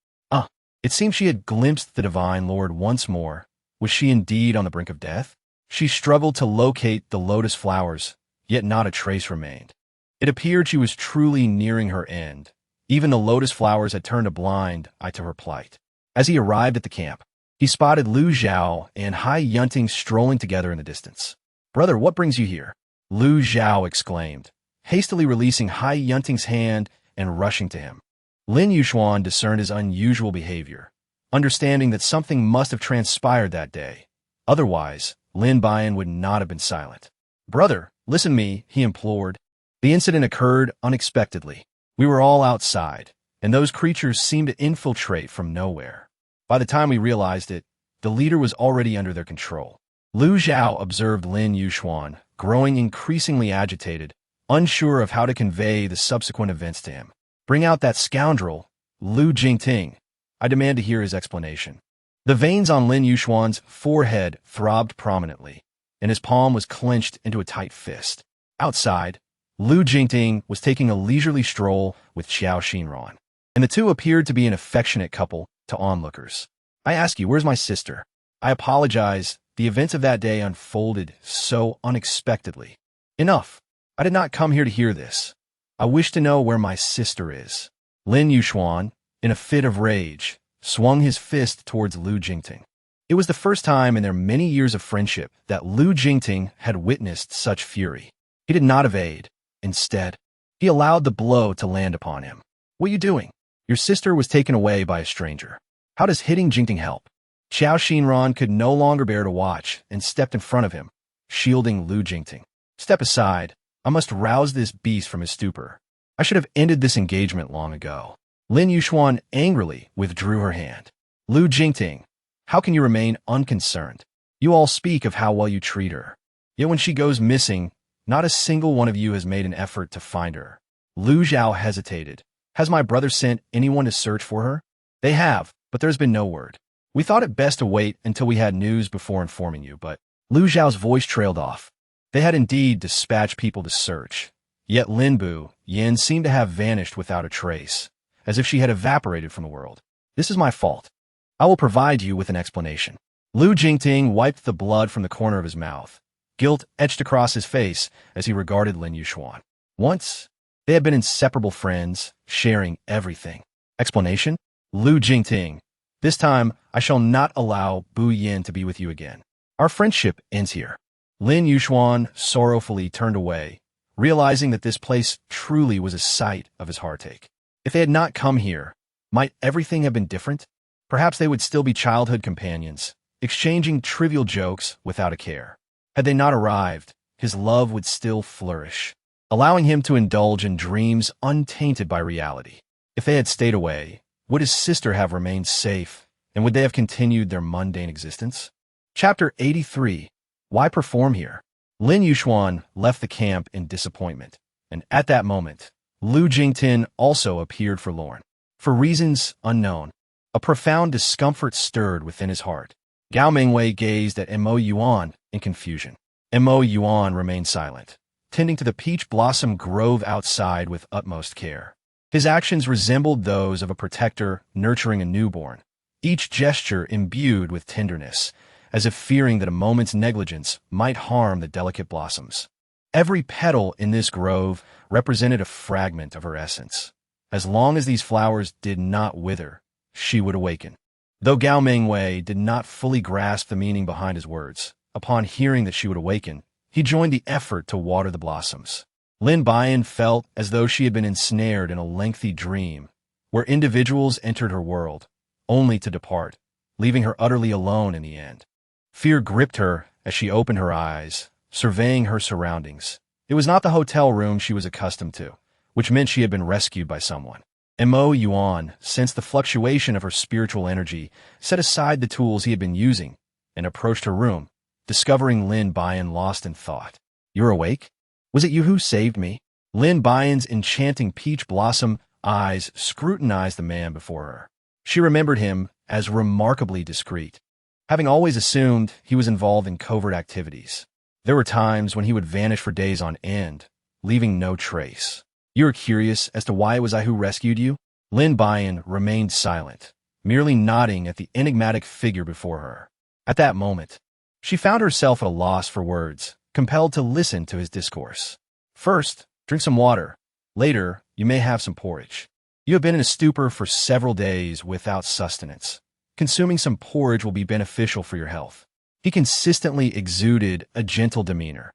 It seemed she had glimpsed the Divine Lord once more. Was she indeed on the brink of death? She struggled to locate the lotus flowers, yet not a trace remained. It appeared she was truly nearing her end. Even the lotus flowers had turned a blind eye to her plight. As he arrived at the camp, he spotted Lu Zhao and Hai Yunting strolling together in the distance. "Brother, what brings you here?" Lu Zhao exclaimed, hastily releasing Hai Yunting's hand and rushing to him. Lin Yuxuan discerned his unusual behavior, understanding that something must have transpired that day. Otherwise, Lin Buyan would not have been silent. "Brother, listen to me," he implored. "The incident occurred unexpectedly. We were all outside, and those creatures seemed to infiltrate from nowhere. By the time we realized it, the leader was already under their control. Lu Zhao observed Lin Yuxuan, growing increasingly agitated, unsure of how to convey the subsequent events to him. "Bring out that scoundrel, Lu Jingting." I demand to hear his explanation. The veins on Lin Yuxuan's forehead throbbed prominently, and his palm was clenched into a tight fist. Outside, Lu Jingting was taking a leisurely stroll with Xiao Xinran, and the two appeared to be an affectionate couple to onlookers. "I ask you, where's my sister?" I apologize. The events of that day unfolded so unexpectedly. Enough. I did not come here to hear this. I wish to know where my sister is. Lin Yuxuan, in a fit of rage, swung his fist towards Lu Jingting. It was the first time in their many years of friendship that Lu Jingting had witnessed such fury. He did not evade. Instead, he allowed the blow to land upon him. "What are you doing? Your sister was taken away by a stranger. How does hitting Jingting help?" Xiao Xinran could no longer bear to watch and stepped in front of him, shielding Lu Jingting. "Step aside. I must rouse this beast from his stupor. I should have ended this engagement long ago." Lin Yuxuan angrily withdrew her hand. "Lu Jingting, how can you remain unconcerned? You all speak of how well you treat her. Yet when she goes missing, not a single one of you has made an effort to find her." Lu Zhao hesitated. "Has my brother sent anyone to search for her?" "They have, but there's been no word. We thought it best to wait until we had news before informing you, but—" Lu Zhao's voice trailed off. They had indeed dispatched people to search, yet Lin Buyan seemed to have vanished without a trace, as if she had evaporated from the world. "This is my fault. I will provide you with an explanation." Lu Jingting wiped the blood from the corner of his mouth. Guilt etched across his face as he regarded Lin Yuxuan. Once, they had been inseparable friends, sharing everything. "Explanation? Lu Jingting, this time I shall not allow Buyan to be with you again. Our friendship ends here." Lin Yuxuan sorrowfully turned away, realizing that this place truly was a site of his heartache. If they had not come here, might everything have been different? Perhaps they would still be childhood companions, exchanging trivial jokes without a care. Had they not arrived, his love would still flourish, allowing him to indulge in dreams untainted by reality. If they had stayed away, would his sister have remained safe, and would they have continued their mundane existence? Chapter 83. Why perform here? Lin Yuxuan left the camp in disappointment, and at that moment, Lu Jingting also appeared forlorn. For reasons unknown, a profound discomfort stirred within his heart. Gao Mingwei gazed at Mo Yuan in confusion. Mo Yuan remained silent, tending to the peach blossom grove outside with utmost care. His actions resembled those of a protector nurturing a newborn, each gesture imbued with tenderness, as if fearing that a moment's negligence might harm the delicate blossoms. Every petal in this grove represented a fragment of her essence. As long as these flowers did not wither, she would awaken. Though Gao Mingwei did not fully grasp the meaning behind his words, upon hearing that she would awaken, he joined the effort to water the blossoms. Lin Buyan felt as though she had been ensnared in a lengthy dream, where individuals entered her world, only to depart, leaving her utterly alone in the end. Fear gripped her as she opened her eyes, surveying her surroundings. It was not the hotel room she was accustomed to, which meant she had been rescued by someone. Mo Yuan sensed the fluctuation of her spiritual energy, set aside the tools he had been using, and approached her room, discovering Lin Buyan lost in thought. "You're awake? Was it you who saved me?" Lin Buyan's enchanting peach blossom eyes scrutinized the man before her. She remembered him as remarkably discreet, having always assumed he was involved in covert activities. There were times when he would vanish for days on end, leaving no trace. "You're curious as to why it was I who rescued you?" Lin Buyan remained silent, merely nodding at the enigmatic figure before her. At that moment, she found herself at a loss for words, compelled to listen to his discourse. "First, drink some water. Later, you may have some porridge. You have been in a stupor for several days without sustenance. Consuming some porridge will be beneficial for your health." He consistently exuded a gentle demeanor,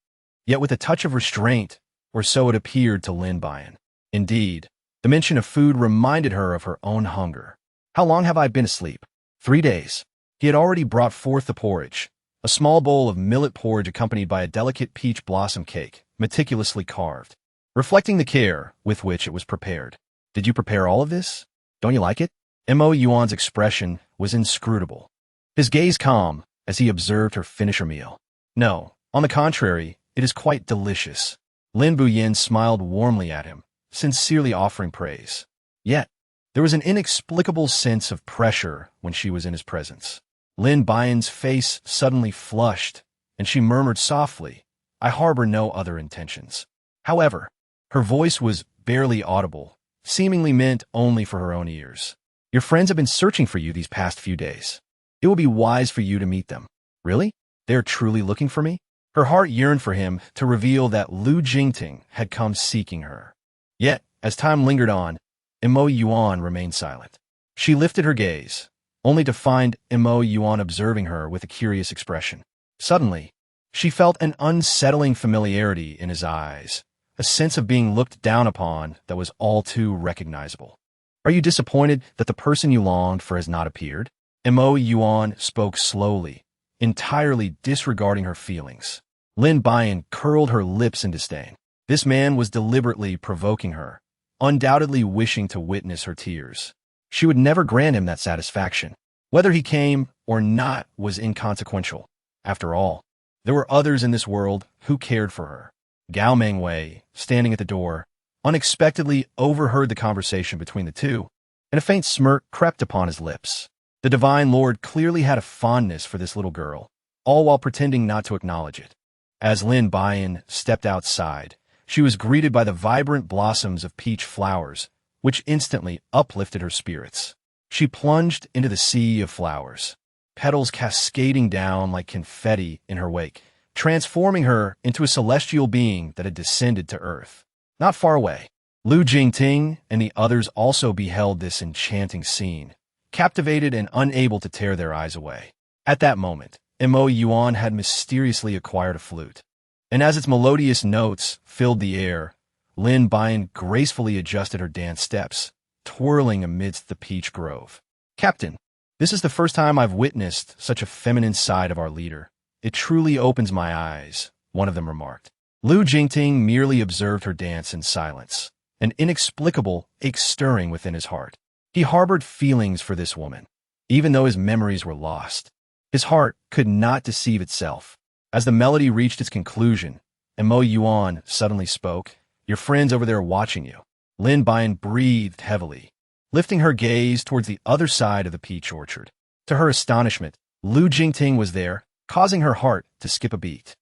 yet with a touch of restraint, or so it appeared to Lin Buyan. Indeed, the mention of food reminded her of her own hunger. "How long have I been asleep?" 3 days. He had already brought forth the porridge, a small bowl of millet porridge accompanied by a delicate peach blossom cake, meticulously carved, reflecting the care with which it was prepared. "Did you prepare all of this?" Don't you like it? Mo Yuan's expression was inscrutable. His gaze calm as he observed her finish her meal. No, on the contrary, it is quite delicious. Lin Buyan smiled warmly at him, sincerely offering praise. Yet, there was an inexplicable sense of pressure when she was in his presence. Lin Buyan's face suddenly flushed, and she murmured softly, "I harbor no other intentions." However, her voice was barely audible, seemingly meant only for her own ears. "Your friends have been searching for you these past few days. It will be wise for you to meet them." "Really? They are truly looking for me?" Her heart yearned for him to reveal that Lu Jingting had come seeking her. Yet, as time lingered on, Mo Yuan remained silent. She lifted her gaze, only to find Mo Yuan observing her with a curious expression. Suddenly, she felt an unsettling familiarity in his eyes, a sense of being looked down upon that was all too recognizable. "Are you disappointed that the person you longed for has not appeared?" Mo Yuan spoke slowly, entirely disregarding her feelings. Lin Buyan curled her lips in disdain. This man was deliberately provoking her, undoubtedly wishing to witness her tears. She would never grant him that satisfaction. Whether he came or not was inconsequential. After all, there were others in this world who cared for her. Gao Mengwei, standing at the door, unexpectedly overheard the conversation between the two, and a faint smirk crept upon his lips. The Divine Lord clearly had a fondness for this little girl, all while pretending not to acknowledge it. As Lin Buyan stepped outside, she was greeted by the vibrant blossoms of peach flowers, which instantly uplifted her spirits. She plunged into the sea of flowers, petals cascading down like confetti in her wake, transforming her into a celestial being that had descended to earth. Not far away, Lu Jingting and the others also beheld this enchanting scene, captivated and unable to tear their eyes away. At that moment, Mo Yuan had mysteriously acquired a flute, and as its melodious notes filled the air, Lin Buyan gracefully adjusted her dance steps, twirling amidst the peach grove. "Captain, this is the first time I've witnessed such a feminine side of our leader. It truly opens my eyes," one of them remarked. Lu Jingting merely observed her dance in silence, an inexplicable ache stirring within his heart. He harbored feelings for this woman, even though his memories were lost. His heart could not deceive itself. As the melody reached its conclusion, Mo Yuan suddenly spoke, "Your friends over there are watching you." Lin Buyan breathed heavily, lifting her gaze towards the other side of the peach orchard. To her astonishment, Lu Jingting was there, causing her heart to skip a beat.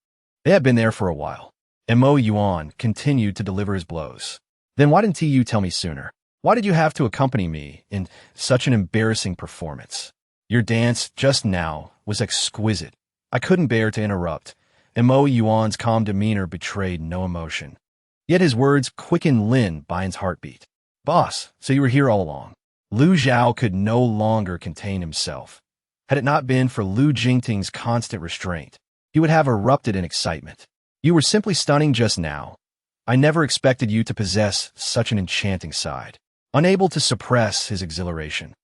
They had been there for a while. Mo Yuan continued to deliver his blows. "Then why didn't you tell me sooner? Why did you have to accompany me in such an embarrassing performance? Your dance just now was exquisite. I couldn't bear to interrupt." Mo Yuan's calm demeanor betrayed no emotion. Yet his words quickened Lin Buyan's heartbeat. "Boss, so you were here all along." Lu Zhao could no longer contain himself. Had it not been for Lu Jingting's constant restraint, he would have erupted in excitement. "You were simply stunning just now. I never expected you to possess such an enchanting side." Unable to suppress his exhilaration,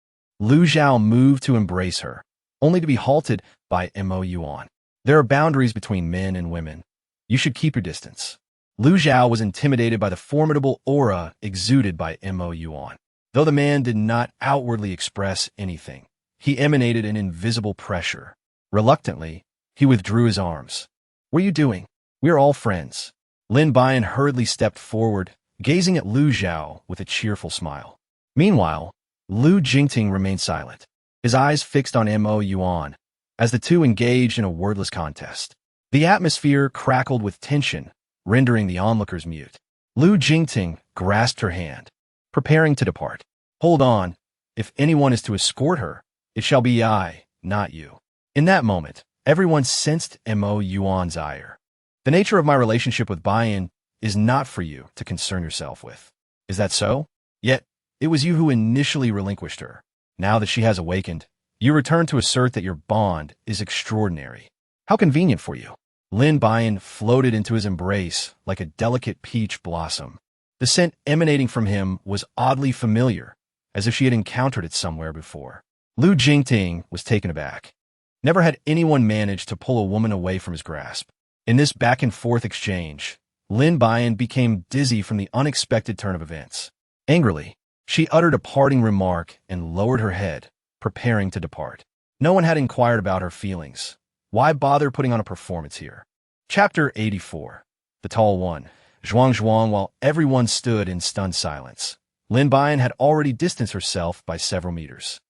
Lu Zhao moved to embrace her, only to be halted by Mo Yuan. "There are boundaries between men and women. You should keep your distance." Lu Zhao was intimidated by the formidable aura exuded by Mo Yuan. Though the man did not outwardly express anything, he emanated an invisible pressure. Reluctantly, he withdrew his arms. "What are you doing? We are all friends." Lin Buyan hurriedly stepped forward, gazing at Lu Zhao with a cheerful smile. Meanwhile, Lu Jingting remained silent, his eyes fixed on Mo Yuan, as the two engaged in a wordless contest. The atmosphere crackled with tension, rendering the onlookers mute. Lu Jingting grasped her hand, preparing to depart. "Hold on. If anyone is to escort her, it shall be I, not you." In that moment, everyone sensed Mo Yuan's ire. "The nature of my relationship with Buyan is not for you to concern yourself with. Is that so? Yet, it was you who initially relinquished her. Now that she has awakened, you return to assert that your bond is extraordinary. How convenient for you." Lin Buyan floated into his embrace like a delicate peach blossom. The scent emanating from him was oddly familiar, as if she had encountered it somewhere before. Lu Jingting was taken aback. Never had anyone managed to pull a woman away from his grasp. In this back-and-forth exchange, Lin Buyan became dizzy from the unexpected turn of events. Angrily, She uttered a parting remark and lowered her head, preparing to depart. No one had inquired about her feelings. Why bother putting on a performance here? Chapter 84. The Tall One. Zhuang, while everyone stood in stunned silence. Lin Buyan had already distanced herself by several meters.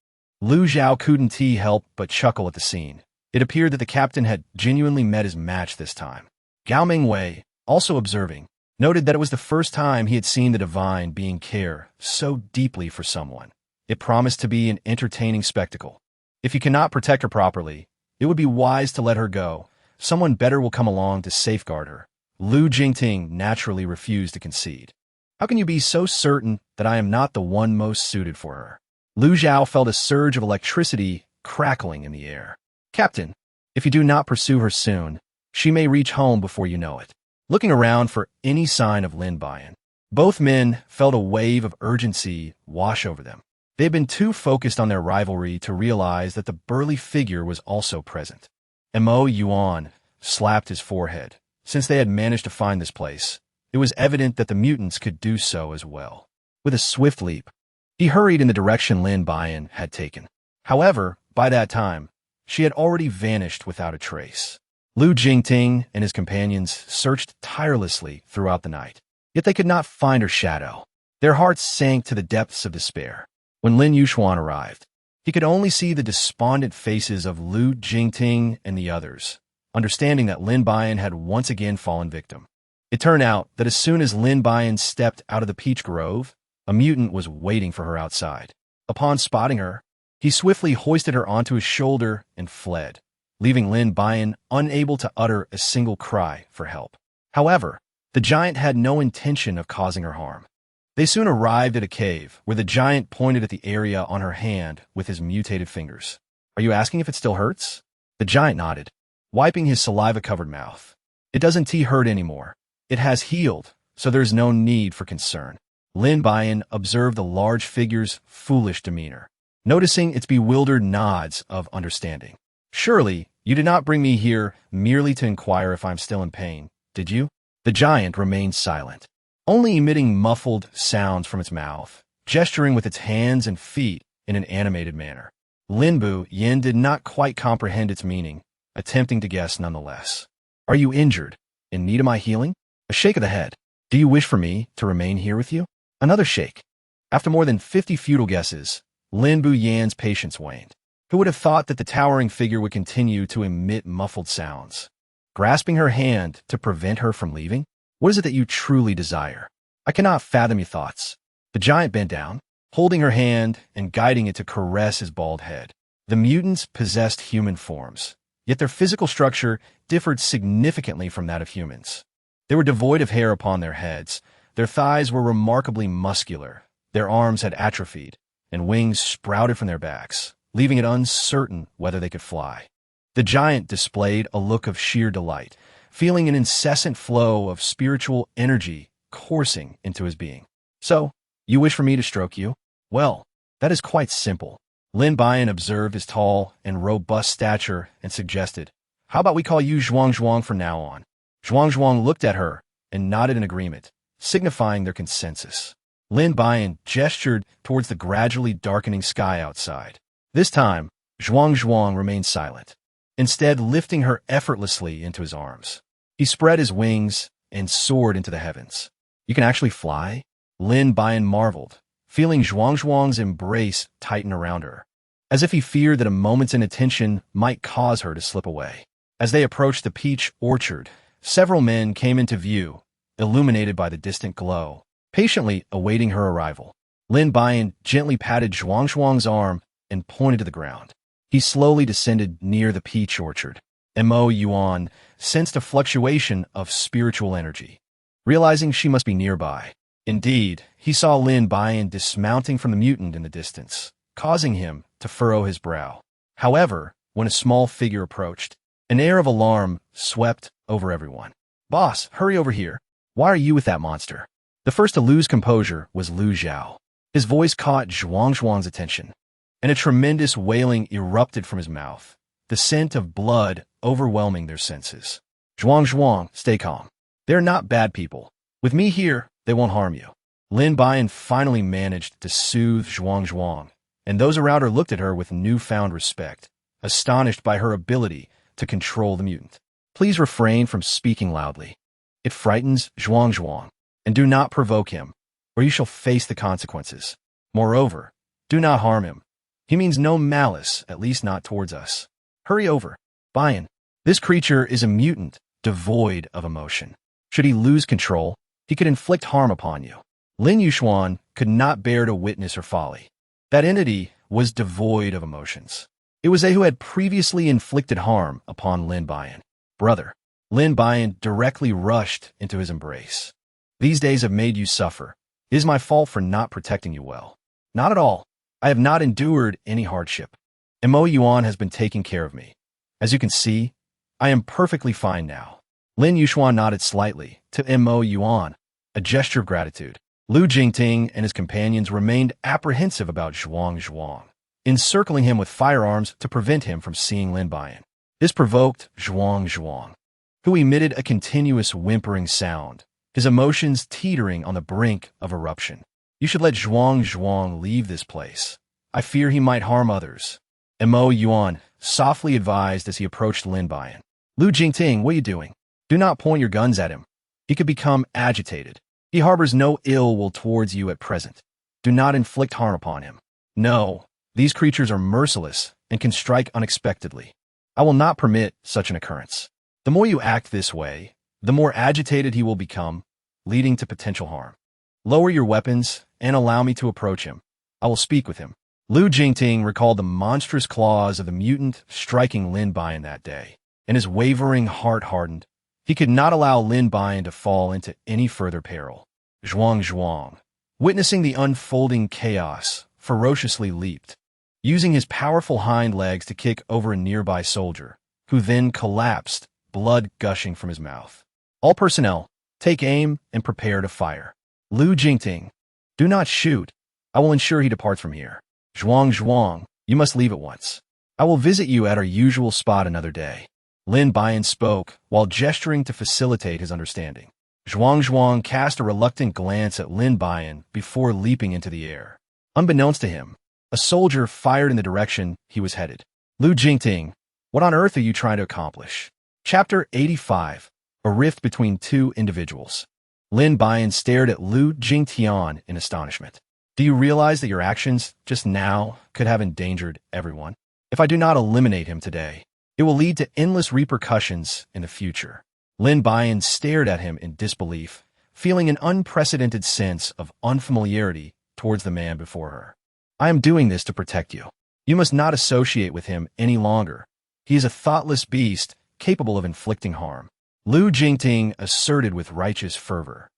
Lu Zhao couldn't help but chuckle at the scene. It appeared that the captain had genuinely met his match this time. Gao Mingwei, also observing, noted that it was the first time he had seen the divine being care so deeply for someone. It promised to be an entertaining spectacle. If you cannot protect her properly, it would be wise to let her go. Someone better will come along to safeguard her. Lu Jingting naturally refused to concede. How can you be so certain that I am not the one most suited for her? Lu Zhao felt a surge of electricity crackling in the air. Captain, if you do not pursue her soon, she may reach home before you know it. Looking around for any sign of Lin Buyan, both men felt a wave of urgency wash over them. They had been too focused on their rivalry to realize that the burly figure was also present. Mo Yuan slapped his forehead. Since they had managed to find this place, it was evident that the mutants could do so as well. With a swift leap, he hurried in the direction Lin Buyan had taken. However, by that time, she had already vanished without a trace. Lu Jingting and his companions searched tirelessly throughout the night, yet they could not find her shadow. Their hearts sank to the depths of despair. When Lin Yuxuan arrived, he could only see the despondent faces of Lu Jingting and the others, understanding that Lin Buyan had once again fallen victim. It turned out that as soon as Lin Buyan stepped out of the peach grove, a mutant was waiting for her outside. Upon spotting her, he swiftly hoisted her onto his shoulder and fled, leaving Lin Buyan unable to utter a single cry for help. However, the giant had no intention of causing her harm. They soon arrived at a cave where the giant pointed at the area on her hand with his mutated fingers. Are you asking if it still hurts? The giant nodded, wiping his saliva-covered mouth. It doesn't hurt anymore. It has healed, so there's no need for concern. Lin Buyan observed the large figure's foolish demeanor, noticing its bewildered nods of understanding. Surely, you did not bring me here merely to inquire if I'm still in pain, did you? The giant remained silent, only emitting muffled sounds from its mouth, gesturing with its hands and feet in an animated manner. Lin Buyan did not quite comprehend its meaning, attempting to guess nonetheless. Are you injured? In need of my healing? A shake of the head. Do you wish for me to remain here with you? Another shake. After more than 50 futile guesses, Lin Buyan's patience waned. Who would have thought that the towering figure would continue to emit muffled sounds? Grasping her hand to prevent her from leaving? What is it that you truly desire? I cannot fathom your thoughts. The giant bent down, holding her hand and guiding it to caress his bald head. The mutants possessed human forms, yet their physical structure differed significantly from that of humans. They were devoid of hair upon their heads, their thighs were remarkably muscular, their arms had atrophied, and wings sprouted from their backs, leaving it uncertain whether they could fly. The giant displayed a look of sheer delight, feeling an incessant flow of spiritual energy coursing into his being. So, you wish for me to stroke you? Well, that is quite simple. Lin Buyan observed his tall and robust stature and suggested, how about we call you Zhuang from now on? Zhuang looked at her and nodded in agreement, signifying their consensus. Lin Buyan gestured towards the gradually darkening sky outside. This time, Zhuang remained silent, instead lifting her effortlessly into his arms. He spread his wings and soared into the heavens. You can actually fly? Lin Buyan marveled, feeling Zhuang's embrace tighten around her, as if he feared that a moment's inattention might cause her to slip away. As they approached the peach orchard, several men came into view, illuminated by the distant glow, patiently awaiting her arrival. Lin Buyan gently patted Zhuang's arm and pointed to the ground. He slowly descended near the peach orchard. Mo Yuan sensed a fluctuation of spiritual energy, realizing she must be nearby. Indeed, he saw Lin Buyan dismounting from the mutant in the distance, causing him to furrow his brow. However, when a small figure approached, an air of alarm swept over everyone. Boss, hurry over here. Why are you with that monster? The first to lose composure was Lu Zhao. His voice caught Zhuang's attention, and a tremendous wailing erupted from his mouth, the scent of blood overwhelming their senses. Zhuang, stay calm. They're not bad people. With me here, they won't harm you. Lin Buyan finally managed to soothe Zhuang, and those around her looked at her with newfound respect, astonished by her ability to control the mutant. Please refrain from speaking loudly. It frightens Zhuang, and do not provoke him, or you shall face the consequences. Moreover, do not harm him. He means no malice, at least not towards us. Hurry over. Buyan. This creature is a mutant, devoid of emotion. Should he lose control, he could inflict harm upon you. Lin Yuxuan could not bear to witness her folly. That entity was devoid of emotions. It was they who had previously inflicted harm upon Lin Buyan. Brother. Lin Buyan directly rushed into his embrace. These days have made you suffer. It is my fault for not protecting you well. Not at all. I have not endured any hardship. Mo Yuan has been taking care of me. As you can see, I am perfectly fine now. Lin Yuxuan nodded slightly to Mo Yuan, a gesture of gratitude. Lu Jingting and his companions remained apprehensive about Zhuang, encircling him with firearms to prevent him from seeing Lin Buyan. This provoked Zhuang, who emitted a continuous whimpering sound, his emotions teetering on the brink of eruption. You should let Zhuang leave this place. I fear he might harm others. Mo Yuan softly advised as he approached Lin Buyan. Lu Jingting, what are you doing? Do not point your guns at him. He could become agitated. He harbors no ill will towards you at present. Do not inflict harm upon him. No, these creatures are merciless and can strike unexpectedly. I will not permit such an occurrence. The more you act this way, the more agitated he will become, leading to potential harm. Lower your weapons and allow me to approach him. I will speak with him. Lu Jingting recalled the monstrous claws of the mutant striking Lin Buyan that day, and his wavering heart hardened. He could not allow Lin Buyan to fall into any further peril. Zhuang, witnessing the unfolding chaos, ferociously leaped, using his powerful hind legs to kick over a nearby soldier, who then collapsed, blood gushing from his mouth. All personnel, take aim and prepare to fire. Lu Jingting, do not shoot. I will ensure he departs from here. Zhuang, you must leave at once. I will visit you at our usual spot another day. Lin Buyan spoke while gesturing to facilitate his understanding. Zhuang cast a reluctant glance at Lin Buyan before leaping into the air. Unbeknownst to him, a soldier fired in the direction he was headed. Lu Jingting, what on earth are you trying to accomplish? Chapter 85, A Rift Between Two Individuals. Lin Buyan stared at Lu Jingtian in astonishment. Do you realize that your actions just now could have endangered everyone? If I do not eliminate him today, it will lead to endless repercussions in the future. Lin Buyan stared at him in disbelief, feeling an unprecedented sense of unfamiliarity towards the man before her. I am doing this to protect you. You must not associate with him any longer. He is a thoughtless beast capable of inflicting harm. Lu Jingting asserted with righteous fervor.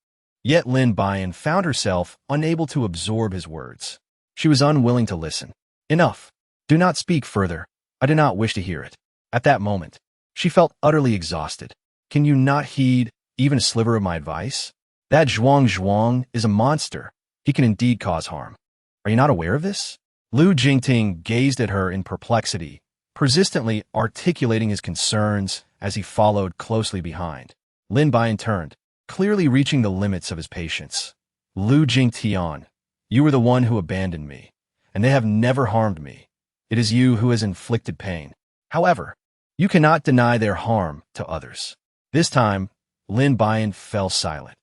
Yet Lin Buyan found herself unable to absorb his words. She was unwilling to listen. Enough. Do not speak further. I do not wish to hear it. At that moment, she felt utterly exhausted. Can you not heed even a sliver of my advice? That Zhuang is a monster. He can indeed cause harm. Are you not aware of this? Lu Jingting gazed at her in perplexity, persistently articulating his concerns as he followed closely behind. Lin Buyan turned, clearly reaching the limits of his patience. Lu Jingtian, you were the one who abandoned me, and they have never harmed me. It is you who has inflicted pain. However, you cannot deny their harm to others. This time, Lin Buyan fell silent.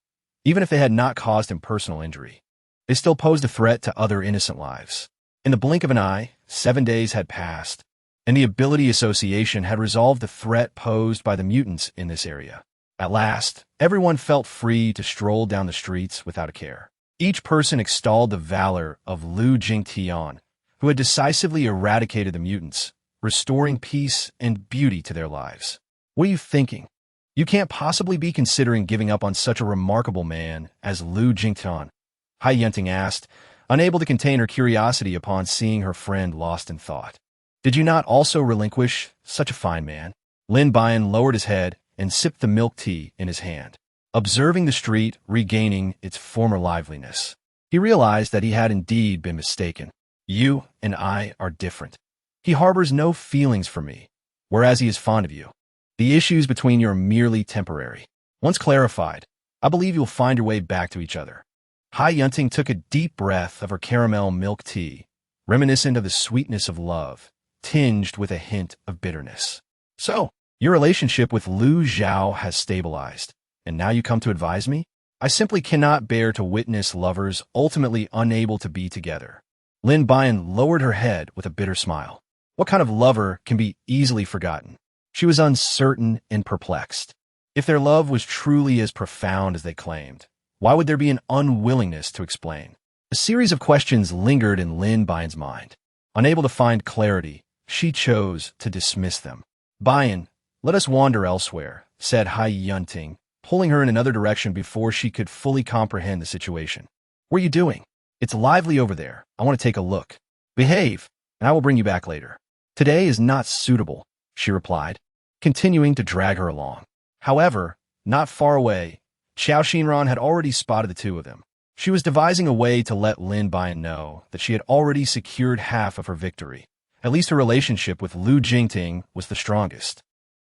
Even if they had not caused him personal injury, they still posed a threat to other innocent lives. In the blink of an eye, 7 days had passed, and the ability association had resolved the threat posed by the mutants in this area. At last, everyone felt free to stroll down the streets without a care. Each person extolled the valor of Lu Jingtian, who had decisively eradicated the mutants, restoring peace and beauty to their lives. What are you thinking? You can't possibly be considering giving up on such a remarkable man as Lu Jingtian, Hai Yunting asked, unable to contain her curiosity upon seeing her friend lost in thought. Did you not also relinquish such a fine man? Lin Buyan lowered his head and sipped the milk tea in his hand, observing the street regaining its former liveliness. He realized that he had indeed been mistaken. You and I are different. He harbors no feelings for me, whereas he is fond of you. The issues between you are merely temporary. Once clarified, I believe you'll find your way back to each other. Hai Yunting took a deep breath of her caramel milk tea, reminiscent of the sweetness of love, tinged with a hint of bitterness. So, your relationship with Lu Zhao has stabilized, and now you come to advise me? I simply cannot bear to witness lovers ultimately unable to be together. Lin Buyan lowered her head with a bitter smile. What kind of lover can be easily forgotten? She was uncertain and perplexed. If their love was truly as profound as they claimed, why would there be an unwillingness to explain? A series of questions lingered in Lin Buyan's mind. Unable to find clarity, she chose to dismiss them. Buyan, let us wander elsewhere, said Hai Yunting, pulling her in another direction before she could fully comprehend the situation. What are you doing? It's lively over there. I want to take a look. Behave, and I will bring you back later. Today is not suitable, she replied, continuing to drag her along. However, not far away, Xiao Xinran had already spotted the two of them. She was devising a way to let Lin Buyan know that she had already secured half of her victory. At least her relationship with Lu Jingting was the strongest.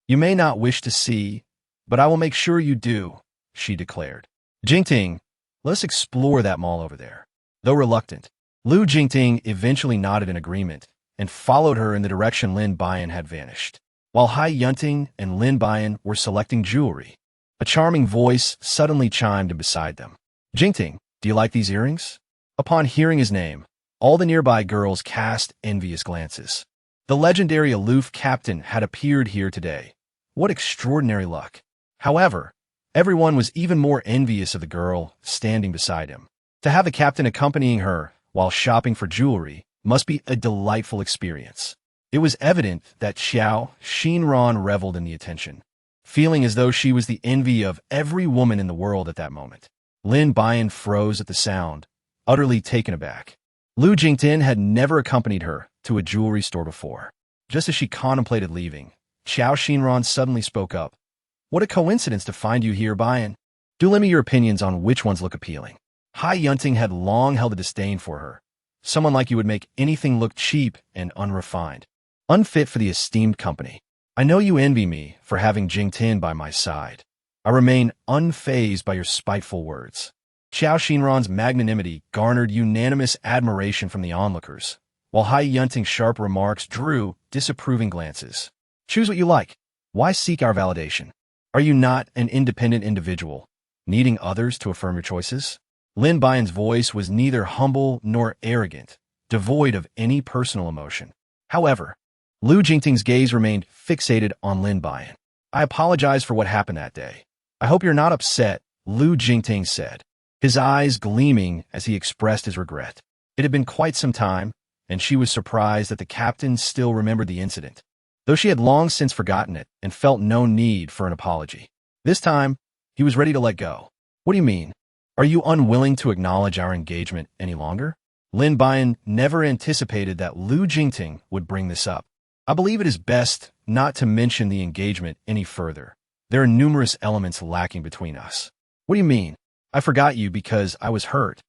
You may not wish to see, but I will make sure you do, she declared. Jingting, let's explore that mall over there. Though reluctant, Lu Jingting eventually nodded in agreement and followed her in the direction Lin Buyan had vanished. While Hai Yunting and Lin Buyan were selecting jewelry, a charming voice suddenly chimed in beside them. Jingting, do you like these earrings? Upon hearing his name, all the nearby girls cast envious glances. The legendary aloof captain had appeared here today. What extraordinary luck. However, everyone was even more envious of the girl standing beside him. To have the captain accompanying her while shopping for jewelry must be a delightful experience. It was evident that Xiao Xinran reveled in the attention, feeling as though she was the envy of every woman in the world at that moment. Lin Buyan froze at the sound, utterly taken aback. Lu Jingtin had never accompanied her to a jewelry store before. Just as she contemplated leaving, Xiao Xinran suddenly spoke up. What a coincidence to find you here, Buyan. Do lend me your opinions on which ones look appealing. Hai Yunting had long held a disdain for her. Someone like you would make anything look cheap and unrefined, unfit for the esteemed company. I know you envy me for having Jingtin by my side. I remain unfazed by your spiteful words. Xiao Xinran's magnanimity garnered unanimous admiration from the onlookers, while Hai Yunting's sharp remarks drew disapproving glances. Choose what you like. Why seek our validation? Are you not an independent individual, needing others to affirm your choices? Lin Buyan's voice was neither humble nor arrogant, devoid of any personal emotion. However, Lu Jingting's gaze remained fixated on Lin Buyan. I apologize for what happened that day. I hope you're not upset, Lu Jingting said, his eyes gleaming as he expressed his regret. It had been quite some time, and she was surprised that the captain still remembered the incident, though she had long since forgotten it and felt no need for an apology. This time, he was ready to let go. What do you mean? Are you unwilling to acknowledge our engagement any longer? Lin Buyan never anticipated that Lu Jingting would bring this up. I believe it is best not to mention the engagement any further. There are numerous elements lacking between us. What do you mean? I forgot you because I was hurt,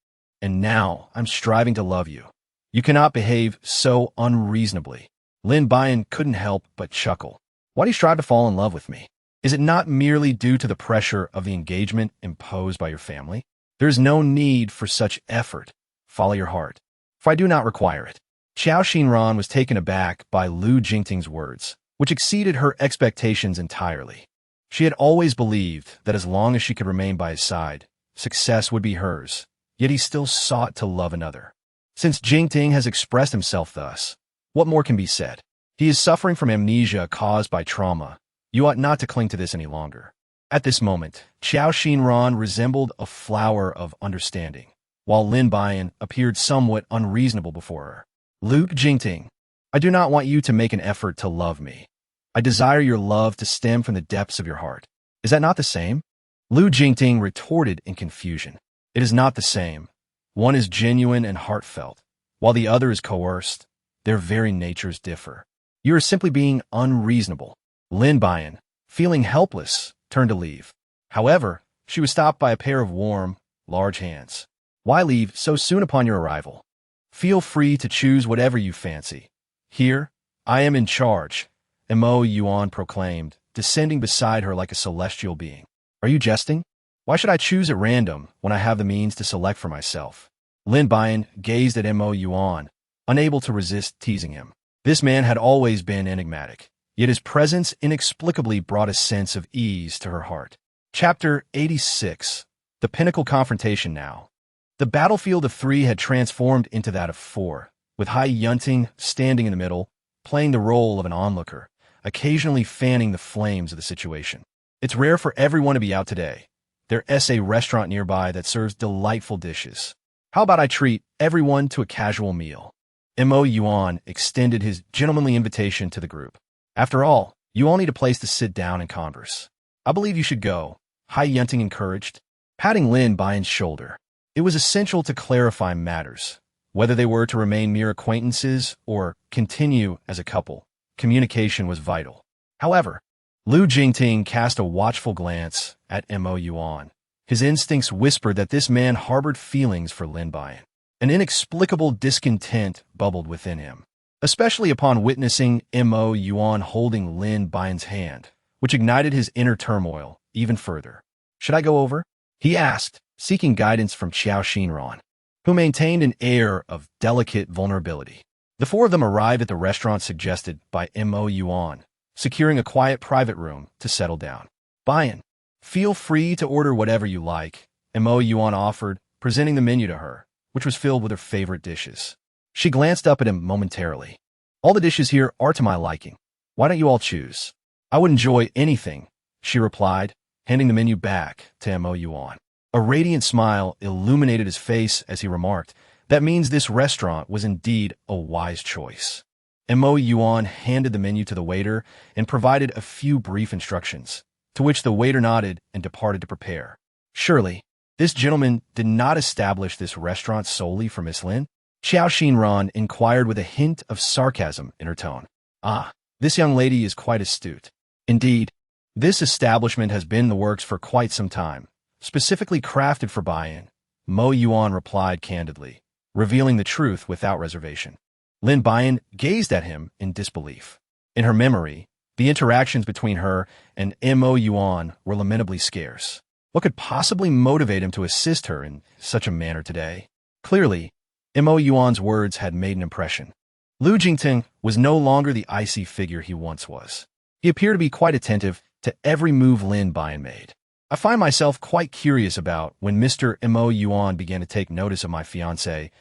and now I'm striving to love you. You cannot behave so unreasonably. Lin Buyan couldn't help but chuckle. Why do you strive to fall in love with me? Is it not merely due to the pressure of the engagement imposed by your family? There is no need for such effort. Follow your heart, for I do not require it. Xiao Xinran was taken aback by Lu Jingting's words, which exceeded her expectations entirely. She had always believed that as long as she could remain by his side, success would be hers, yet he still sought to love another. Since Jingting has expressed himself thus, what more can be said? He is suffering from amnesia caused by trauma. You ought not to cling to this any longer. At this moment, Xiao Xinran resembled a flower of understanding, while Lin Buyan appeared somewhat unreasonable before her. Lu Jingting, I do not want you to make an effort to love me. I desire your love to stem from the depths of your heart. Is that not the same? Lu Jingting retorted in confusion. It is not the same. One is genuine and heartfelt, while the other is coerced. Their very natures differ. You are simply being unreasonable. Lin Buyan, feeling helpless, turned to leave. However, she was stopped by a pair of warm, large hands. Why leave so soon upon your arrival? Feel free to choose whatever you fancy. Here, I am in charge, Mo Yuan proclaimed, descending beside her like a celestial being. Are you jesting? Why should I choose at random when I have the means to select for myself? Lin Buyan gazed at Mo Yuan, unable to resist teasing him. This man had always been enigmatic, yet his presence inexplicably brought a sense of ease to her heart. Chapter 86. The Pinnacle Confrontation Now. The battlefield of 3 had transformed into that of 4, with Hai Yunting standing in the middle, playing the role of an onlooker, occasionally fanning the flames of the situation. It's rare for everyone to be out today. There's a restaurant nearby that serves delightful dishes. How about I treat everyone to a casual meal? Mo Yuan extended his gentlemanly invitation to the group. After all, you all need a place to sit down and converse. I believe you should go, Hai Yunting encouraged, patting Lin Buyan's shoulder. It was essential to clarify matters. Whether they were to remain mere acquaintances or continue as a couple, communication was vital. However, Lu Jingting cast a watchful glance at Mo Yuan. His instincts whispered that this man harbored feelings for Lin Buyan. An inexplicable discontent bubbled within him, especially upon witnessing Mo Yuan holding Lin Buyan's hand, which ignited his inner turmoil even further. Should I go over? He asked, seeking guidance from Xiao Xinran, who maintained an air of delicate vulnerability. The 4 of them arrived at the restaurant suggested by Mo Yuan, securing a quiet private room to settle down. Buyan, feel free to order whatever you like, Mo Yuan offered, presenting the menu to her, which was filled with her favorite dishes. She glanced up at him momentarily. All the dishes here are to my liking. Why don't you all choose? I would enjoy anything, she replied, handing the menu back to Mo Yuan. A radiant smile illuminated his face as he remarked, that means this restaurant was indeed a wise choice. Mo Yuan handed the menu to the waiter and provided a few brief instructions, to which the waiter nodded and departed to prepare. Surely, this gentleman did not establish this restaurant solely for Miss Lin? Xiao Xinran inquired with a hint of sarcasm in her tone. Ah, this young lady is quite astute. Indeed, this establishment has been in the works for quite some time, specifically crafted for Buyan, Mo Yuan replied candidly, revealing the truth without reservation. Lin Buyan gazed at him in disbelief. In her memory, the interactions between her and Mo Yuan were lamentably scarce. What could possibly motivate him to assist her in such a manner today? Clearly, Mo Yuan's words had made an impression. Lu Jingting was no longer the icy figure he once was. He appeared to be quite attentive to every move Lin Buyan made. I find myself quite curious about when Mr. Mo Yuan began to take notice of my fiancée,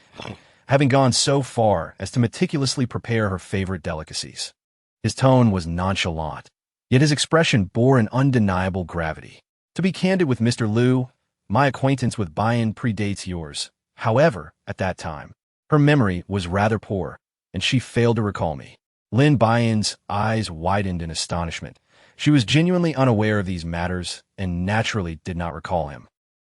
having gone so far as to meticulously prepare her favorite delicacies. His tone was nonchalant, yet his expression bore an undeniable gravity. To be candid with Mr. Lu, my acquaintance with Buyan predates yours. However, at that time, her memory was rather poor, and she failed to recall me. Lin Buyan's eyes widened in astonishment. She was genuinely unaware of these matters and naturally did not recall him.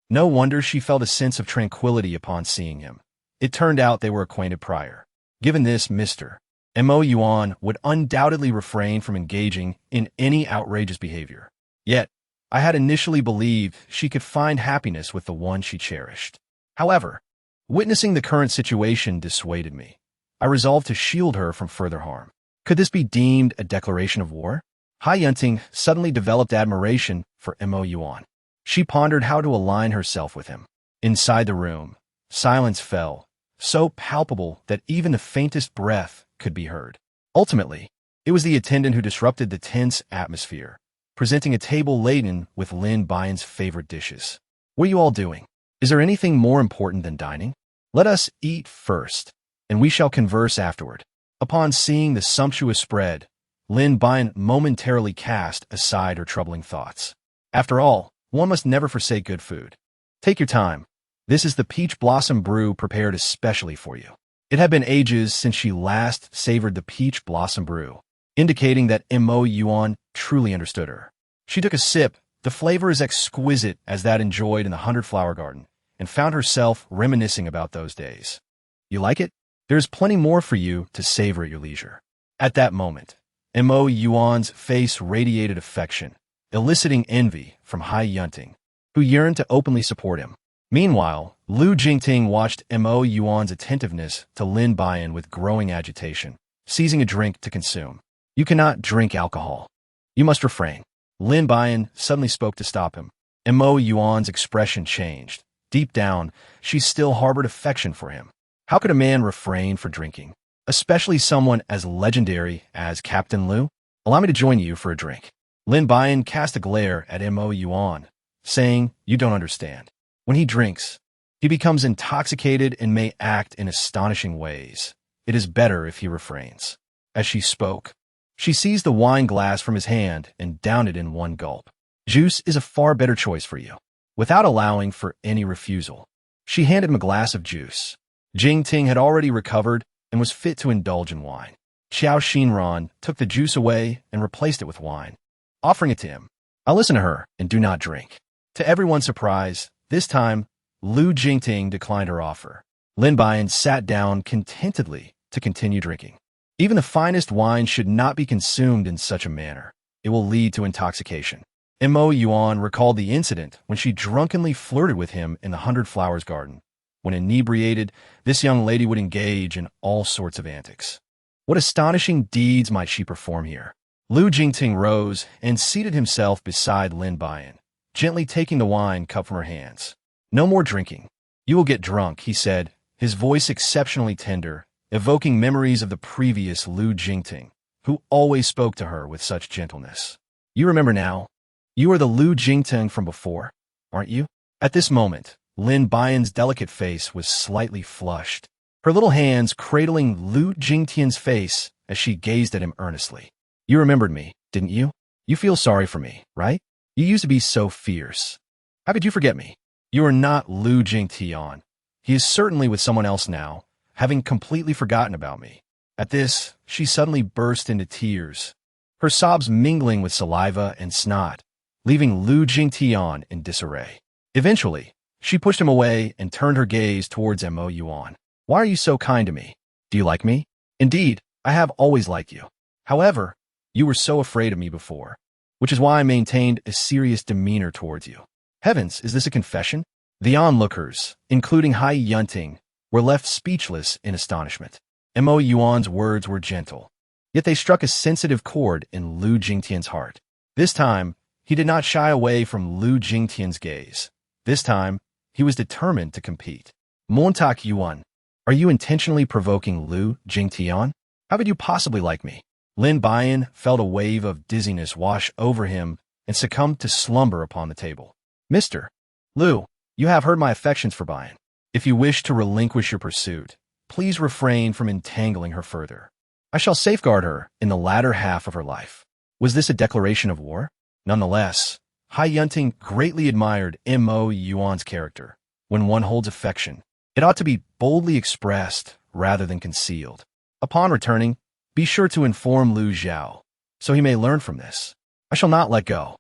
No wonder she felt a sense of tranquility upon seeing him. It turned out they were acquainted prior. Given this, Mr. Mo Yuan would undoubtedly refrain from engaging in any outrageous behavior. Yet, I had initially believed she could find happiness with the one she cherished. However, witnessing the current situation dissuaded me. I resolved to shield her from further harm. Could this be deemed a declaration of war? Hai Yunting suddenly developed admiration for Mo Yuan. She pondered how to align herself with him. Inside the room, silence fell, so palpable that even the faintest breath could be heard. Ultimately, it was the attendant who disrupted the tense atmosphere, presenting a table laden with Lin Buyan's favorite dishes. What are you all doing? Is there anything more important than dining? Let us eat first, and we shall converse afterward. Upon seeing the sumptuous spread, Lin Buyan momentarily cast aside her troubling thoughts. After all, one must never forsake good food. Take your time. This is the peach blossom brew prepared especially for you. It had been ages since she last savored the peach blossom brew, indicating that Mo Yuan truly understood her. She took a sip. The flavor is exquisite as that enjoyed in the 100-flower garden, and found herself reminiscing about those days. You like it? There's plenty more for you to savor at your leisure. At that moment, Mo Yuan's face radiated affection, eliciting envy from Hai Yunting, who yearned to openly support him. Meanwhile, Lu Jingting watched Mo Yuan's attentiveness to Lin Buyan with growing agitation, seizing a drink to consume. You cannot drink alcohol. You must refrain. Lin Buyan suddenly spoke to stop him. Mo Yuan's expression changed. Deep down, she still harbored affection for him. How could a man refrain from drinking? Especially someone as legendary as Captain Liu? Allow me to join you for a drink. Lin Buyan cast a glare at Mo Yuan, saying, "You don't understand. When he drinks, he becomes intoxicated and may act in astonishing ways. It is better if he refrains." As she spoke, she seized the wine glass from his hand and downed it in one gulp. "Juice is a far better choice for you." Without allowing for any refusal, she handed him a glass of juice. Jingting had already recovered and was fit to indulge in wine. Xiao Xinran took the juice away and replaced it with wine, offering it to him. "I'll listen to her and do not drink." To everyone's surprise, this time, Lu Jingting declined her offer. Lin Buyan sat down contentedly to continue drinking. Even the finest wine should not be consumed in such a manner. It will lead to intoxication. Mo Yuan recalled the incident when she drunkenly flirted with him in the 100 Flowers garden. When inebriated, this young lady would engage in all sorts of antics. What astonishing deeds might she perform here? Lu Jingting rose and seated himself beside Lin Buyan, gently taking the wine cup from her hands. "No more drinking. You will get drunk," he said, his voice exceptionally tender, evoking memories of the previous Lu Jingting, who always spoke to her with such gentleness. "You remember now? You are the Lu Jingting from before, aren't you?" At this moment, Lin Buyan's delicate face was slightly flushed, her little hands cradling Lu Jingtian's face as she gazed at him earnestly. "You remembered me, didn't you? You feel sorry for me, right? You used to be so fierce. How could you forget me? You are not Lu Jingtian. He is certainly with someone else now, having completely forgotten about me." At this, she suddenly burst into tears, her sobs mingling with saliva and snot, leaving Lu Jingtian in disarray. Eventually, she pushed him away and turned her gaze towards Mo Yuan. "Why are you so kind to me? Do you like me?" "Indeed, I have always liked you. However, you were so afraid of me before, which is why I maintained a serious demeanor towards you." Heavens, is this a confession? The onlookers, including Hai Yunting, were left speechless in astonishment. Mo Yuan's words were gentle, yet they struck a sensitive chord in Lu Jingtian's heart. This time, he did not shy away from Lu Jingtian's gaze. This time, he was determined to compete. "Montak Yuan, are you intentionally provoking Lu Jingtian? How could you possibly like me?" Lin Buyan felt a wave of dizziness wash over him and succumbed to slumber upon the table. "Mr. Lu, you have heard my affections for Buyan. If you wish to relinquish your pursuit, please refrain from entangling her further. I shall safeguard her in the latter half of her life." Was this a declaration of war? Nonetheless, Hai Yunting greatly admired Mo Yuan's character. When one holds affection, it ought to be boldly expressed rather than concealed. Upon returning, be sure to inform Lu Zhao, so he may learn from this. "I shall not let go.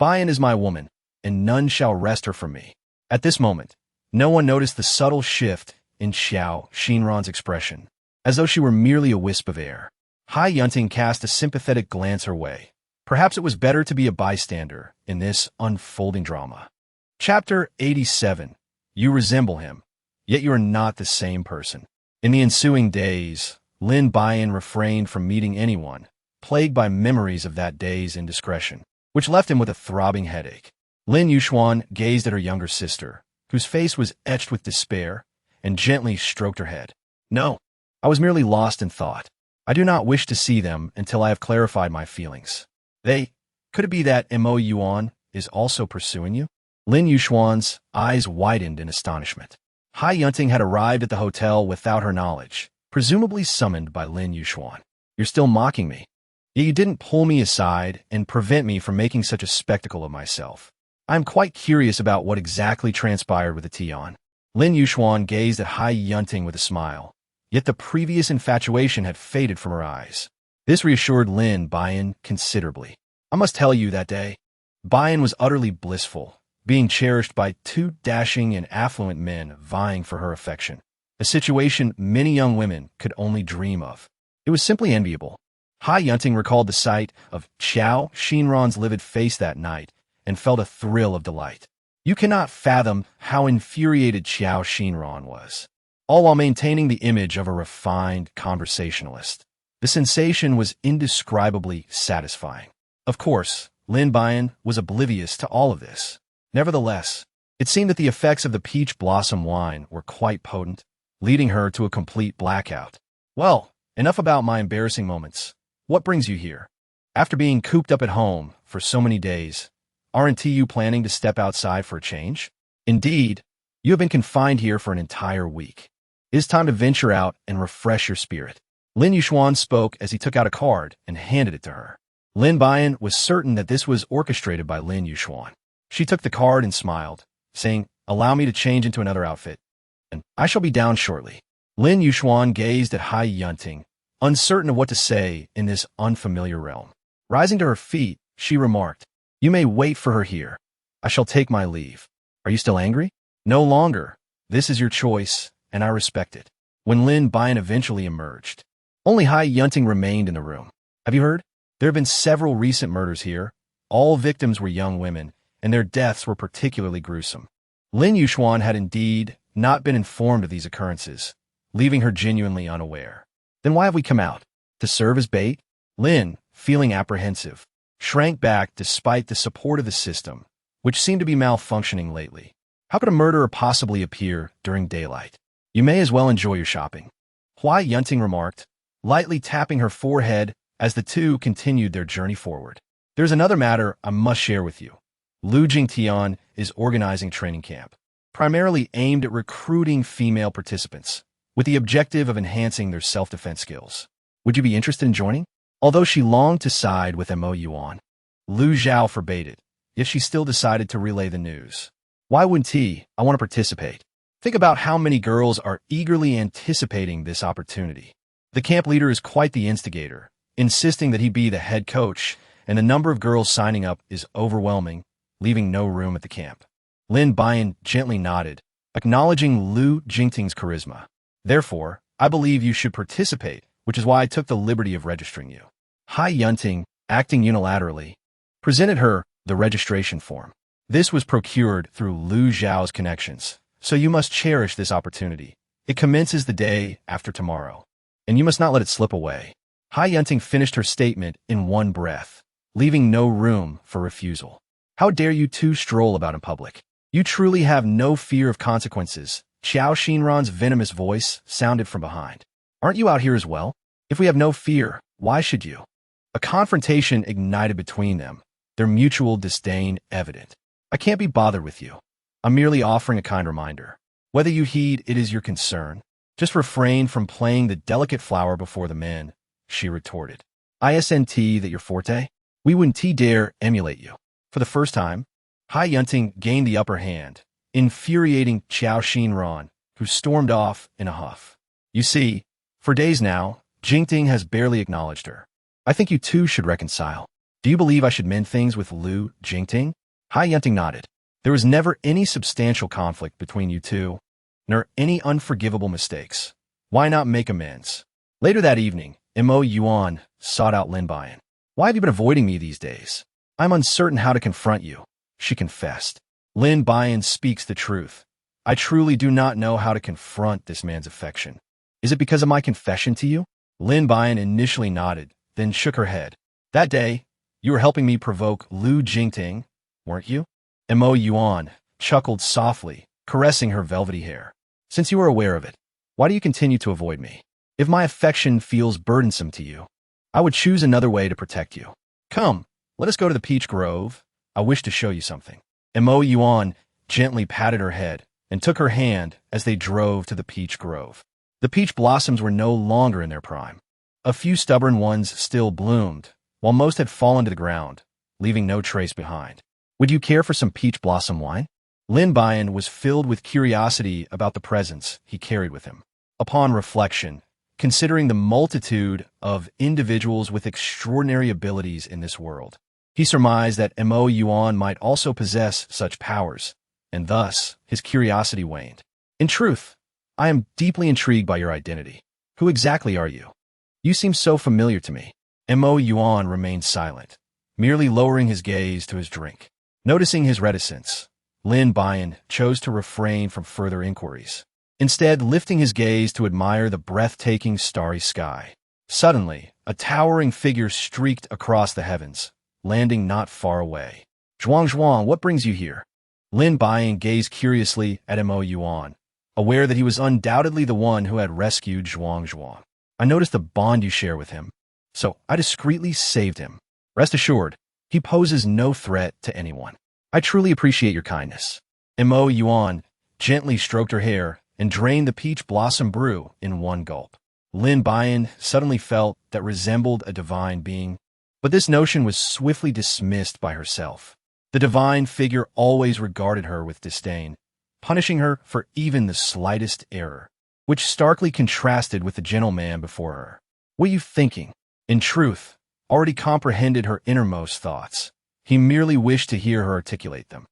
Buyan is my woman, and none shall wrest her from me." At this moment, no one noticed the subtle shift in Xiao Xinran's expression, as though she were merely a wisp of air. Hai Yunting cast a sympathetic glance her way. Perhaps it was better to be a bystander in this unfolding drama. Chapter 87. You resemble him, yet you are not the same person. In the ensuing days, Lin Buyan refrained from meeting anyone, plagued by memories of that day's indiscretion, which left him with a throbbing headache. Lin Yuxuan gazed at her younger sister, whose face was etched with despair, and gently stroked her head. "No, I was merely lost in thought. I do not wish to see them until I have clarified my feelings." Could it be that Mo Yuan is also pursuing you? Lin Yuxuan's eyes widened in astonishment. Hai Yunting had arrived at the hotel without her knowledge, presumably summoned by Lin Yuxuan. "You're still mocking me. Yet you didn't pull me aside and prevent me from making such a spectacle of myself. I am quite curious about what exactly transpired with the Tian." Lin Yuxuan gazed at Hai Yunting with a smile, yet the previous infatuation had faded from her eyes. This reassured Lin Buyan considerably. "I must tell you that day, Buyan was utterly blissful, being cherished by two dashing and affluent men vying for her affection, a situation many young women could only dream of. It was simply enviable." Hai Yunting recalled the sight of Xiao Xinran's livid face that night and felt a thrill of delight. You cannot fathom how infuriated Xiao Xinran was, all while maintaining the image of a refined conversationalist. The sensation was indescribably satisfying. Of course, Lin Buyan was oblivious to all of this. Nevertheless, it seemed that the effects of the peach blossom wine were quite potent, leading her to a complete blackout. Well, enough about my embarrassing moments. What brings you here? After being cooped up at home for so many days, aren't you planning to step outside for a change? Indeed, you have been confined here for an entire week. It is time to venture out and refresh your spirit. Lin Yuxuan spoke as he took out a card and handed it to her. Lin Buyan was certain that this was orchestrated by Lin Yuxuan. She took the card and smiled, saying, "Allow me to change into another outfit, and I shall be down shortly." Lin Yuxuan gazed at Hai Yunting, uncertain of what to say in this unfamiliar realm. Rising to her feet, she remarked, "You may wait for her here. I shall take my leave. Are you still angry?" "No longer. This is your choice, and I respect it." When Lin Buyan eventually emerged, only Hai Yunting remained in the room. "Have you heard? There have been several recent murders here. All victims were young women, and their deaths were particularly gruesome." Lin Yuxuan had indeed not been informed of these occurrences, leaving her genuinely unaware. "Then why have we come out? To serve as bait?" Lin, feeling apprehensive, shrank back despite the support of the system, which seemed to be malfunctioning lately. How could a murderer possibly appear during daylight? "You may as well enjoy your shopping," Hai Yunting remarked, lightly tapping her forehead as the two continued their journey forward. "There's another matter I must share with you. Lu Jingtian is organizing training camp, primarily aimed at recruiting female participants, with the objective of enhancing their self-defense skills. Would you be interested in joining?" Although she longed to side with Mo Yuan, Lu Zhao forbade it, yet she still decided to relay the news. "Why wouldn't he? I want to participate." Think about how many girls are eagerly anticipating this opportunity. The camp leader is quite the instigator, insisting that he be the head coach, and the number of girls signing up is overwhelming, leaving no room at the camp. Lin Buyan gently nodded, acknowledging Lu Jingting's charisma. "Therefore, I believe you should participate, which is why I took the liberty of registering you." Hai Yunting, acting unilaterally, presented her the registration form. "This was procured through Lu Zhao's connections, so you must cherish this opportunity. It commences the day after tomorrow, and you must not let it slip away." Hai Yunting finished her statement in one breath, leaving no room for refusal. "How dare you two stroll about in public? You truly have no fear of consequences." Qiao Xinran's venomous voice sounded from behind. "Aren't you out here as well? If we have no fear, why should you?" A confrontation ignited between them, their mutual disdain evident. "I can't be bothered with you. I'm merely offering a kind reminder. Whether you heed it is your concern. Just refrain from playing the delicate flower before the men," she retorted. "Isn't that your forte? We wouldn't dare emulate you." For the first time, Hai Yunting gained the upper hand, infuriating Qiao Xinran, who stormed off in a huff. "You see, for days now, Jingting has barely acknowledged her. I think you two should reconcile. Do you believe I should mend things with Lu Jingting?" Hai Yunting nodded. "There was never any substantial conflict between you two, nor any unforgivable mistakes. Why not make amends?" Later that evening, Mo Yuan sought out Lin Buyan. "Why have you been avoiding me these days? I'm uncertain how to confront you," she confessed. Lin Buyan speaks the truth. "I truly do not know how to confront this man's affection." "Is it because of my confession to you?" Lin Buyan initially nodded, then shook her head. "That day, you were helping me provoke Lu Jingting, weren't you?" Mo Yuan chuckled softly, caressing her velvety hair. "Since you are aware of it, why do you continue to avoid me? If my affection feels burdensome to you, I would choose another way to protect you. Come, let us go to the peach grove. I wish to show you something." Mo Yuan gently patted her head and took her hand as they drove to the peach grove. The peach blossoms were no longer in their prime. A few stubborn ones still bloomed, while most had fallen to the ground, leaving no trace behind. "Would you care for some peach blossom wine?" Lin Buyan was filled with curiosity about the presents he carried with him. Upon reflection, considering the multitude of individuals with extraordinary abilities in this world, he surmised that Mo Yuan might also possess such powers, and thus his curiosity waned. "In truth, I am deeply intrigued by your identity. Who exactly are you? You seem so familiar to me." Mo Yuan remained silent, merely lowering his gaze to his drink. Noticing his reticence, Lin Buyan chose to refrain from further inquiries, instead lifting his gaze to admire the breathtaking starry sky. Suddenly, a towering figure streaked across the heavens, landing not far away. "Zhuang Zhuang, what brings you here?" Lin Buyan gazed curiously at Mo Yuan, aware that he was undoubtedly the one who had rescued Zhuang Zhuang. I noticed the bond you share with him, so I discreetly saved him. Rest assured, he poses no threat to anyone. I truly appreciate your kindness. Mo Yuan gently stroked her hair and drained the peach blossom brew in one gulp. Lin Buyan suddenly felt that resembled a divine being, but this notion was swiftly dismissed by herself. The divine figure always regarded her with disdain, punishing her for even the slightest error, which starkly contrasted with the gentleman before her. What are you thinking? In truth, already comprehended her innermost thoughts. He merely wished to hear her articulate them.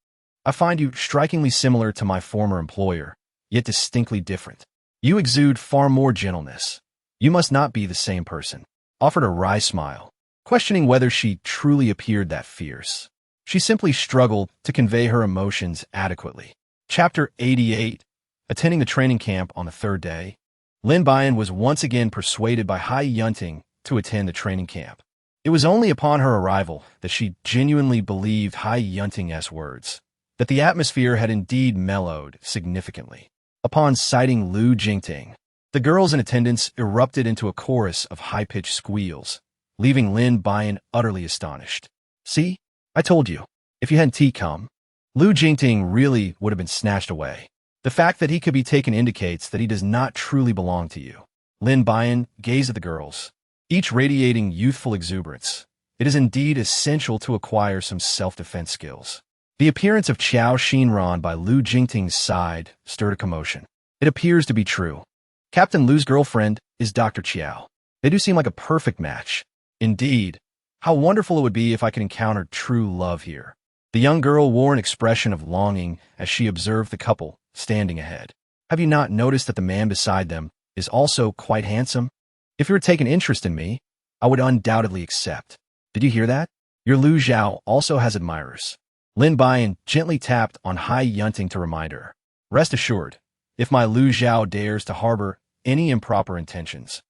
I find you strikingly similar to my former employer, yet distinctly different. You exude far more gentleness. You must not be the same person. Offered a wry smile, questioning whether she truly appeared that fierce. She simply struggled to convey her emotions adequately. Chapter 88. Attending the training camp on the third day, Lin Buyan was once again persuaded by Hai Yunting to attend the training camp. It was only upon her arrival that she genuinely believed Hai Yunting's words, that the atmosphere had indeed mellowed significantly. Upon sighting Lu Jingting, the girls in attendance erupted into a chorus of high-pitched squeals, leaving Lin Buyan utterly astonished. See? I told you. If you hadn't come, Lu Jingting really would have been snatched away. The fact that he could be taken indicates that he does not truly belong to you. Lin Buyan gazed at the girls, each radiating youthful exuberance. It is indeed essential to acquire some self-defense skills. The appearance of Qiao Xinran by Lu Jingting's side stirred a commotion. It appears to be true. Captain Lu's girlfriend is Dr. Qiao. They do seem like a perfect match. Indeed, how wonderful it would be if I could encounter true love here. The young girl wore an expression of longing as she observed the couple standing ahead. Have you not noticed that the man beside them is also quite handsome? If you were taking interest in me, I would undoubtedly accept. Did you hear that? Your Lu Zhao also has admirers. Lin Buyan gently tapped on Hai Yunting to remind her. Rest assured, if my Lu Zhao dares to harbor any improper intentions,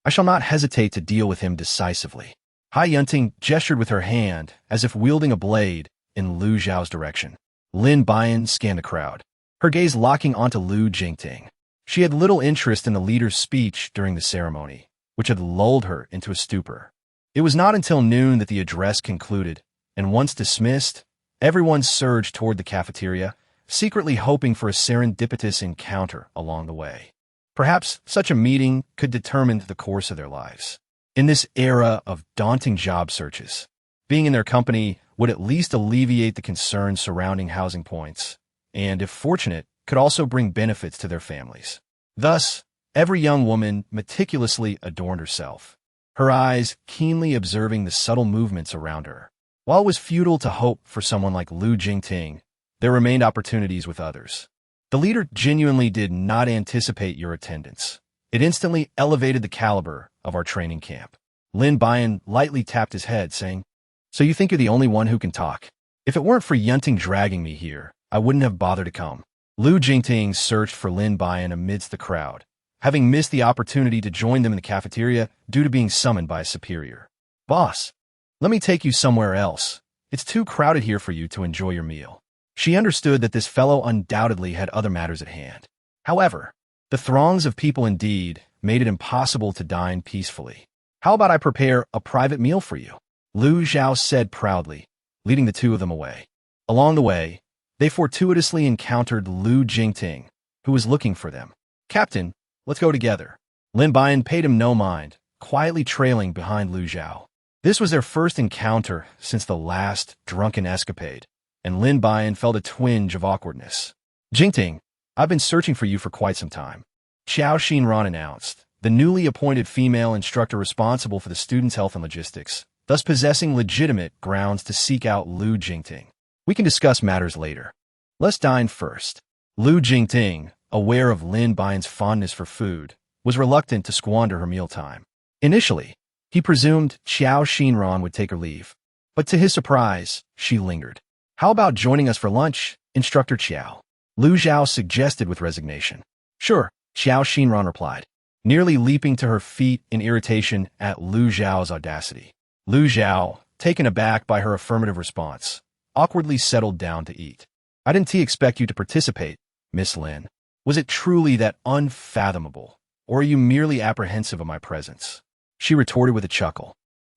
I shall not hesitate to deal with him decisively. Hai Yunting gestured with her hand as if wielding a blade in Lu Zhao's direction. Lin Buyan scanned the crowd, her gaze locking onto Lu Jingting. She had little interest in the leader's speech during the ceremony, which had lulled her into a stupor. It was not until noon that the address concluded, and once dismissed, everyone surged toward the cafeteria, secretly hoping for a serendipitous encounter along the way. Perhaps such a meeting could determine the course of their lives. In this era of daunting job searches, being in their company would at least alleviate the concerns surrounding housing points, and, if fortunate, could also bring benefits to their families. Thus, every young woman meticulously adorned herself, her eyes keenly observing the subtle movements around her. While it was futile to hope for someone like Lu Jingting, there remained opportunities with others. The leader genuinely did not anticipate your attendance. It instantly elevated the caliber of our training camp. Lin Buyan lightly tapped his head, saying, So you think you're the only one who can talk? If it weren't for Yunting dragging me here, I wouldn't have bothered to come. Lu Jingting searched for Lin Buyan amidst the crowd, having missed the opportunity to join them in the cafeteria due to being summoned by a superior. Boss, let me take you somewhere else. It's too crowded here for you to enjoy your meal. She understood that this fellow undoubtedly had other matters at hand. However, the throngs of people indeed made it impossible to dine peacefully. How about I prepare a private meal for you? Lu Zhao said proudly, leading the two of them away. Along the way, they fortuitously encountered Lu Jingting, who was looking for them. Captain, let's go together. Lin Buyan paid him no mind, quietly trailing behind Lu Zhao. This was their first encounter since the last drunken escapade, and Lin Buyan felt a twinge of awkwardness. Jingting, I've been searching for you for quite some time. Qiao Xinran announced, the newly appointed female instructor responsible for the students' health and logistics, thus possessing legitimate grounds to seek out Lu Jingting. We can discuss matters later. Let's dine first. Lu Jingting, aware of Lin Buyan's fondness for food, was reluctant to squander her mealtime. Initially, he presumed Qiao Xinran would take her leave, but to his surprise, she lingered. How about joining us for lunch, Instructor Qiao? Lu Zhao suggested with resignation. Sure, Qiao Xinran replied, nearly leaping to her feet in irritation at Lu Zhao's audacity. Lu Zhao, taken aback by her affirmative response, awkwardly settled down to eat. I didn't expect you to participate, Miss Lin. Was it truly that unfathomable, or are you merely apprehensive of my presence? She retorted with a chuckle.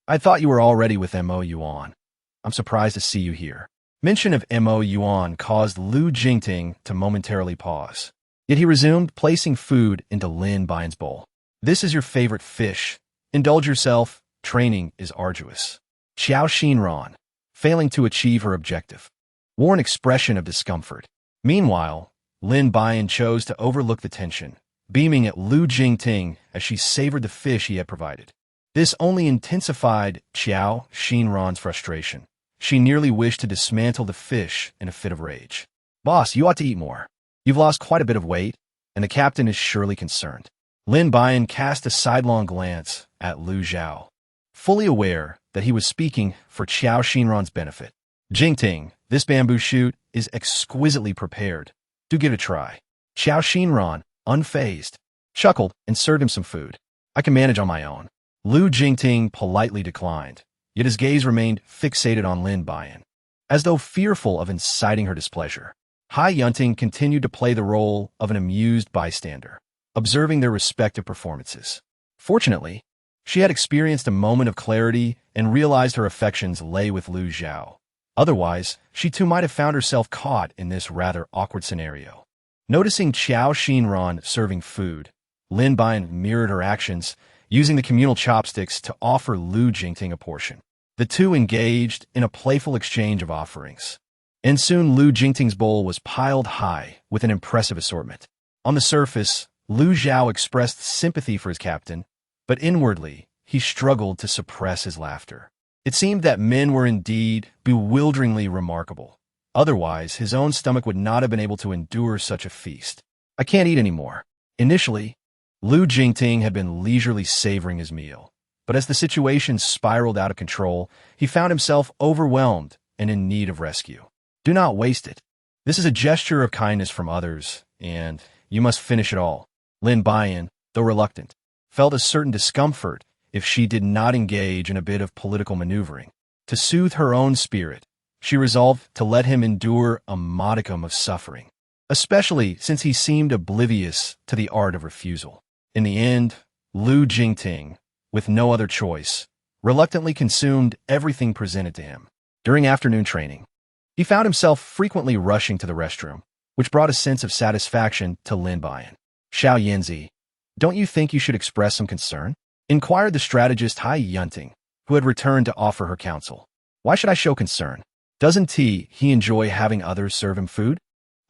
I thought you were already with Mo Yuan. I'm surprised to see you here. Mention of Mo Yuan caused Lu Jingting to momentarily pause. Yet he resumed, placing food into Lin Buyan's bowl. This is your favorite fish. Indulge yourself. Training is arduous. Xiao Xinran, failing to achieve her objective, wore an expression of discomfort. Meanwhile, Lin Buyan chose to overlook the tension, beaming at Lu Jingting as she savored the fish he had provided. This only intensified Xiao Xinran's frustration. She nearly wished to dismantle the fish in a fit of rage. Boss, you ought to eat more. You've lost quite a bit of weight, and the captain is surely concerned. Lin Buyan cast a sidelong glance at Lu Zhao, fully aware that he was speaking for Xiao Xinran's benefit. Jingting, this bamboo shoot is exquisitely prepared. Do give it a try. Xiao Xinran, unfazed, chuckled and served him some food. I can manage on my own. Lu Jingting politely declined, yet his gaze remained fixated on Lin Buyan, as though fearful of inciting her displeasure. Hai Yunting continued to play the role of an amused bystander, observing their respective performances. Fortunately, she had experienced a moment of clarity and realized her affections lay with Lu Zhao. Otherwise, she too might have found herself caught in this rather awkward scenario. Noticing Xiao Xinran serving food, Lin Buyan mirrored her actions, using the communal chopsticks to offer Lu Jingting a portion. The two engaged in a playful exchange of offerings. And soon Lu Jingting's bowl was piled high with an impressive assortment. On the surface, Lu Zhao expressed sympathy for his captain, but inwardly, he struggled to suppress his laughter. It seemed that men were indeed bewilderingly remarkable. Otherwise, his own stomach would not have been able to endure such a feast. I can't eat anymore. Initially, Lu Jingting had been leisurely savoring his meal, but as the situation spiraled out of control, he found himself overwhelmed and in need of rescue. Do not waste it. This is a gesture of kindness from others, and you must finish it all. Lin Buyan, though reluctant, felt a certain discomfort if she did not engage in a bit of political maneuvering. To soothe her own spirit, she resolved to let him endure a modicum of suffering, especially since he seemed oblivious to the art of refusal. In the end, Lu Jingting, with no other choice, reluctantly consumed everything presented to him. During afternoon training, he found himself frequently rushing to the restroom, which brought a sense of satisfaction to Lin Buyan. Xiao Yanzi, don't you think you should express some concern? Inquired the strategist Hai Yunting, who had returned to offer her counsel. Why should I show concern? Doesn't he enjoy having others serve him food?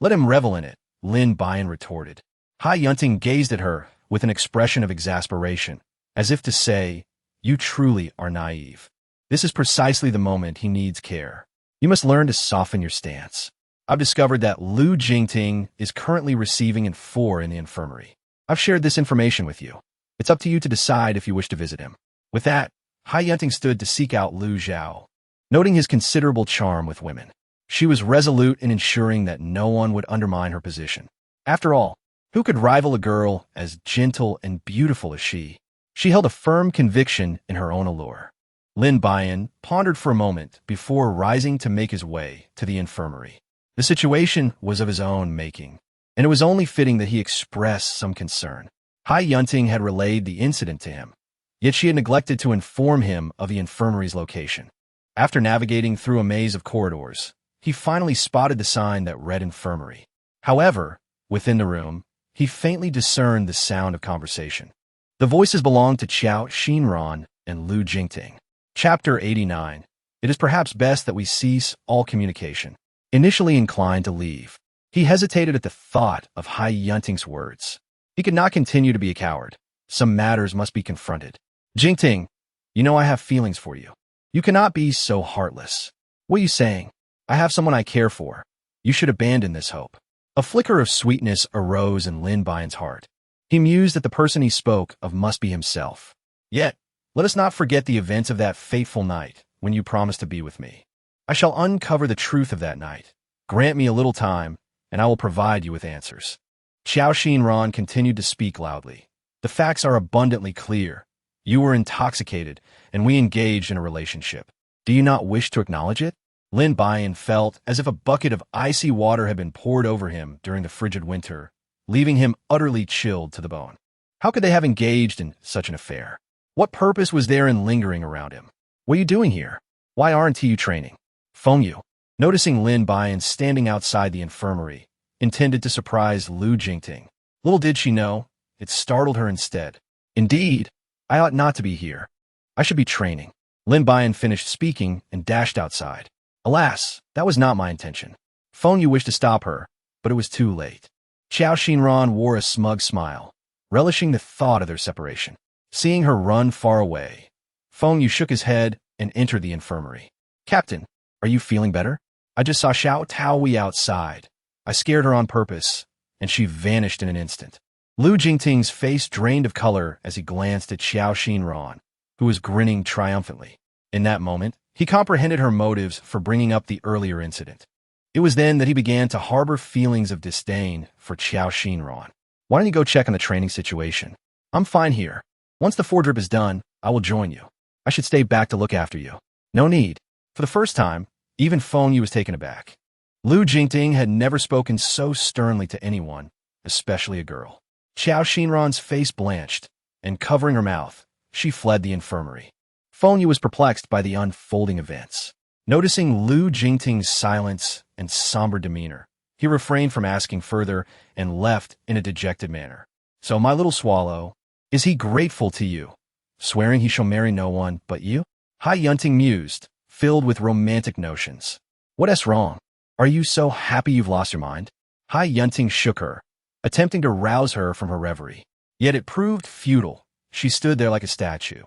Let him revel in it, Lin Buyan retorted. Hai Yunting gazed at her with an expression of exasperation, as if to say, you truly are naive. This is precisely the moment he needs care. You must learn to soften your stance. I've discovered that Lu Jingting is currently receiving in 4 in the infirmary. I've shared this information with you. It's up to you to decide if you wish to visit him. With that, Hai Yunting stood to seek out Lu Zhao. Noting his considerable charm with women, she was resolute in ensuring that no one would undermine her position. After all, who could rival a girl as gentle and beautiful as she? She held a firm conviction in her own allure. Lin Buyan pondered for a moment before rising to make his way to the infirmary. The situation was of his own making, and it was only fitting that he express some concern. Hai Yunting had relayed the incident to him, yet she had neglected to inform him of the infirmary's location. After navigating through a maze of corridors, he finally spotted the sign that read infirmary. However, within the room, he faintly discerned the sound of conversation. The voices belonged to Xiao Xinran and Lu Jingting. Chapter 89. It is perhaps best that we cease all communication. Initially inclined to leave, he hesitated at the thought of Hai Yunting's words. He could not continue to be a coward. Some matters must be confronted. Jingting, you know I have feelings for you. You cannot be so heartless. What are you saying? I have someone I care for. You should abandon this hope. A flicker of sweetness arose in Lin Buyan's heart. He mused that the person he spoke of must be himself. Yet, let us not forget the events of that fateful night when you promised to be with me. I shall uncover the truth of that night. Grant me a little time, and I will provide you with answers. Xiao Xinran continued to speak loudly. The facts are abundantly clear. You were intoxicated, and we engaged in a relationship. Do you not wish to acknowledge it? Lin Buyan felt as if a bucket of icy water had bin poured over him during the frigid winter, leaving him utterly chilled to the bone. How could they have engaged in such an affair? What purpose was there in lingering around him? What are you doing here? Why aren't you training? Feng Yu, noticing Lin Buyan standing outside the infirmary, intended to surprise Lu Jingting. Little did she know, it startled her instead. Indeed, I ought not to be here. I should be training. Lin Buyan finished speaking and dashed outside. Alas, that was not my intention. Feng Yu wished to stop her, but it was too late. Qiao Xinran wore a smug smile, relishing the thought of their separation. Seeing her run far away, Feng Yu shook his head and entered the infirmary. Captain, are you feeling better? I just saw Xiao Taoyi outside. I scared her on purpose, and she vanished in an instant. Lu Jingting's face drained of color as he glanced at Qiao Xinran, who was grinning triumphantly. In that moment, he comprehended her motives for bringing up the earlier incident. It was then that he began to harbor feelings of disdain for Qiao Xinran. Why don't you go check on the training situation? I'm fine here. Once the foredrip is done, I will join you. I should stay back to look after you. No need. For the first time, even Feng Yu was taken aback. Lu Jingting had never spoken so sternly to anyone, especially a girl. Qiao Xinran's face blanched, and covering her mouth, she fled the infirmary. Feng Yu was perplexed by the unfolding events. Noticing Lu Jingting's silence and somber demeanor, he refrained from asking further and left in a dejected manner. So, my little swallow, is he grateful to you, swearing he shall marry no one but you? Hai Yunting mused, filled with romantic notions. What's wrong? Are you so happy you've lost your mind? Hai Yunting shook her, attempting to rouse her from her reverie. Yet it proved futile. She stood there like a statue.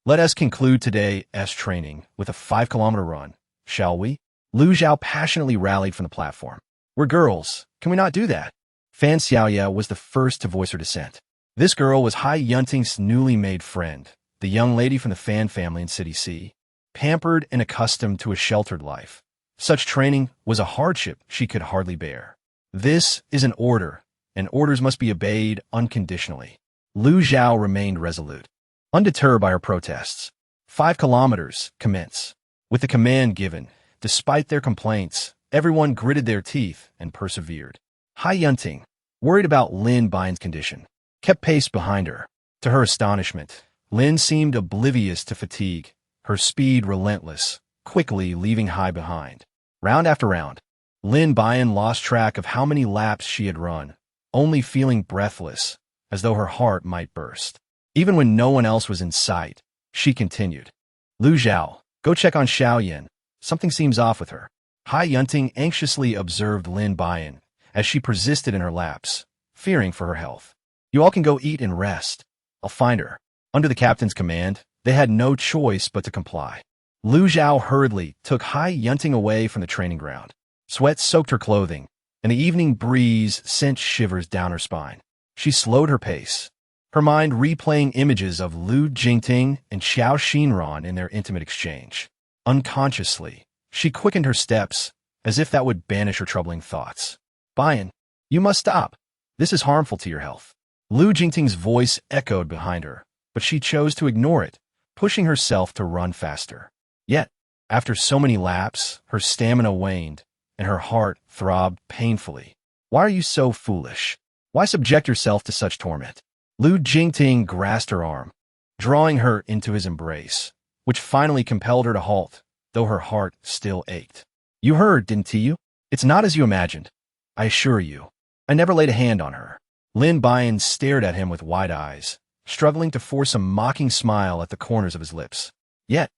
Let us conclude today's training with a 5-kilometer run, shall we? Lu Zhao passionately rallied from the platform. We're girls. Can we not do that? Fan Xiaoya was the first to voice her dissent. This girl was Hai Yunting's newly made friend, the young lady from the Fan family in City C, pampered and accustomed to a sheltered life. Such training was a hardship she could hardly bear. This is an order, and orders must be obeyed unconditionally. Lu Zhao remained resolute. Undeterred by her protests, 5 kilometers commence. With the command given, despite their complaints, everyone gritted their teeth and persevered. Hai Yunting, worried about Lin Buyan's condition, kept pace behind her. To her astonishment, Lin seemed oblivious to fatigue, her speed relentless, quickly leaving Hai behind. Round after round, Lin Buyan lost track of how many laps she had run, only feeling breathless, as though her heart might burst. Even when no one else was in sight, she continued. Lu Zhao, go check on Xiaoyan. Something seems off with her. Hai Yunting anxiously observed Lin Buyan as she persisted in her laps, fearing for her health. You all can go eat and rest. I'll find her. Under the captain's command, they had no choice but to comply. Lu Zhao hurriedly took Hai Yunting away from the training ground. Sweat soaked her clothing, and the evening breeze sent shivers down her spine. She slowed her pace, her mind replaying images of Lu Jingting and Qiao Xinran in their intimate exchange. Unconsciously, she quickened her steps, as if that would banish her troubling thoughts. Buyan, you must stop. This is harmful to your health. Lu Jingting's voice echoed behind her, but she chose to ignore it, pushing herself to run faster. Yet, after so many laps, her stamina waned, and her heart throbbed painfully. Why are you so foolish? Why subject yourself to such torment? Lu Jingting grasped her arm, drawing her into his embrace, which finally compelled her to halt, though her heart still ached. You heard, didn't you? It's not as you imagined. I assure you, I never laid a hand on her. Lin Buyan stared at him with wide eyes, struggling to force a mocking smile at the corners of his lips. Yet,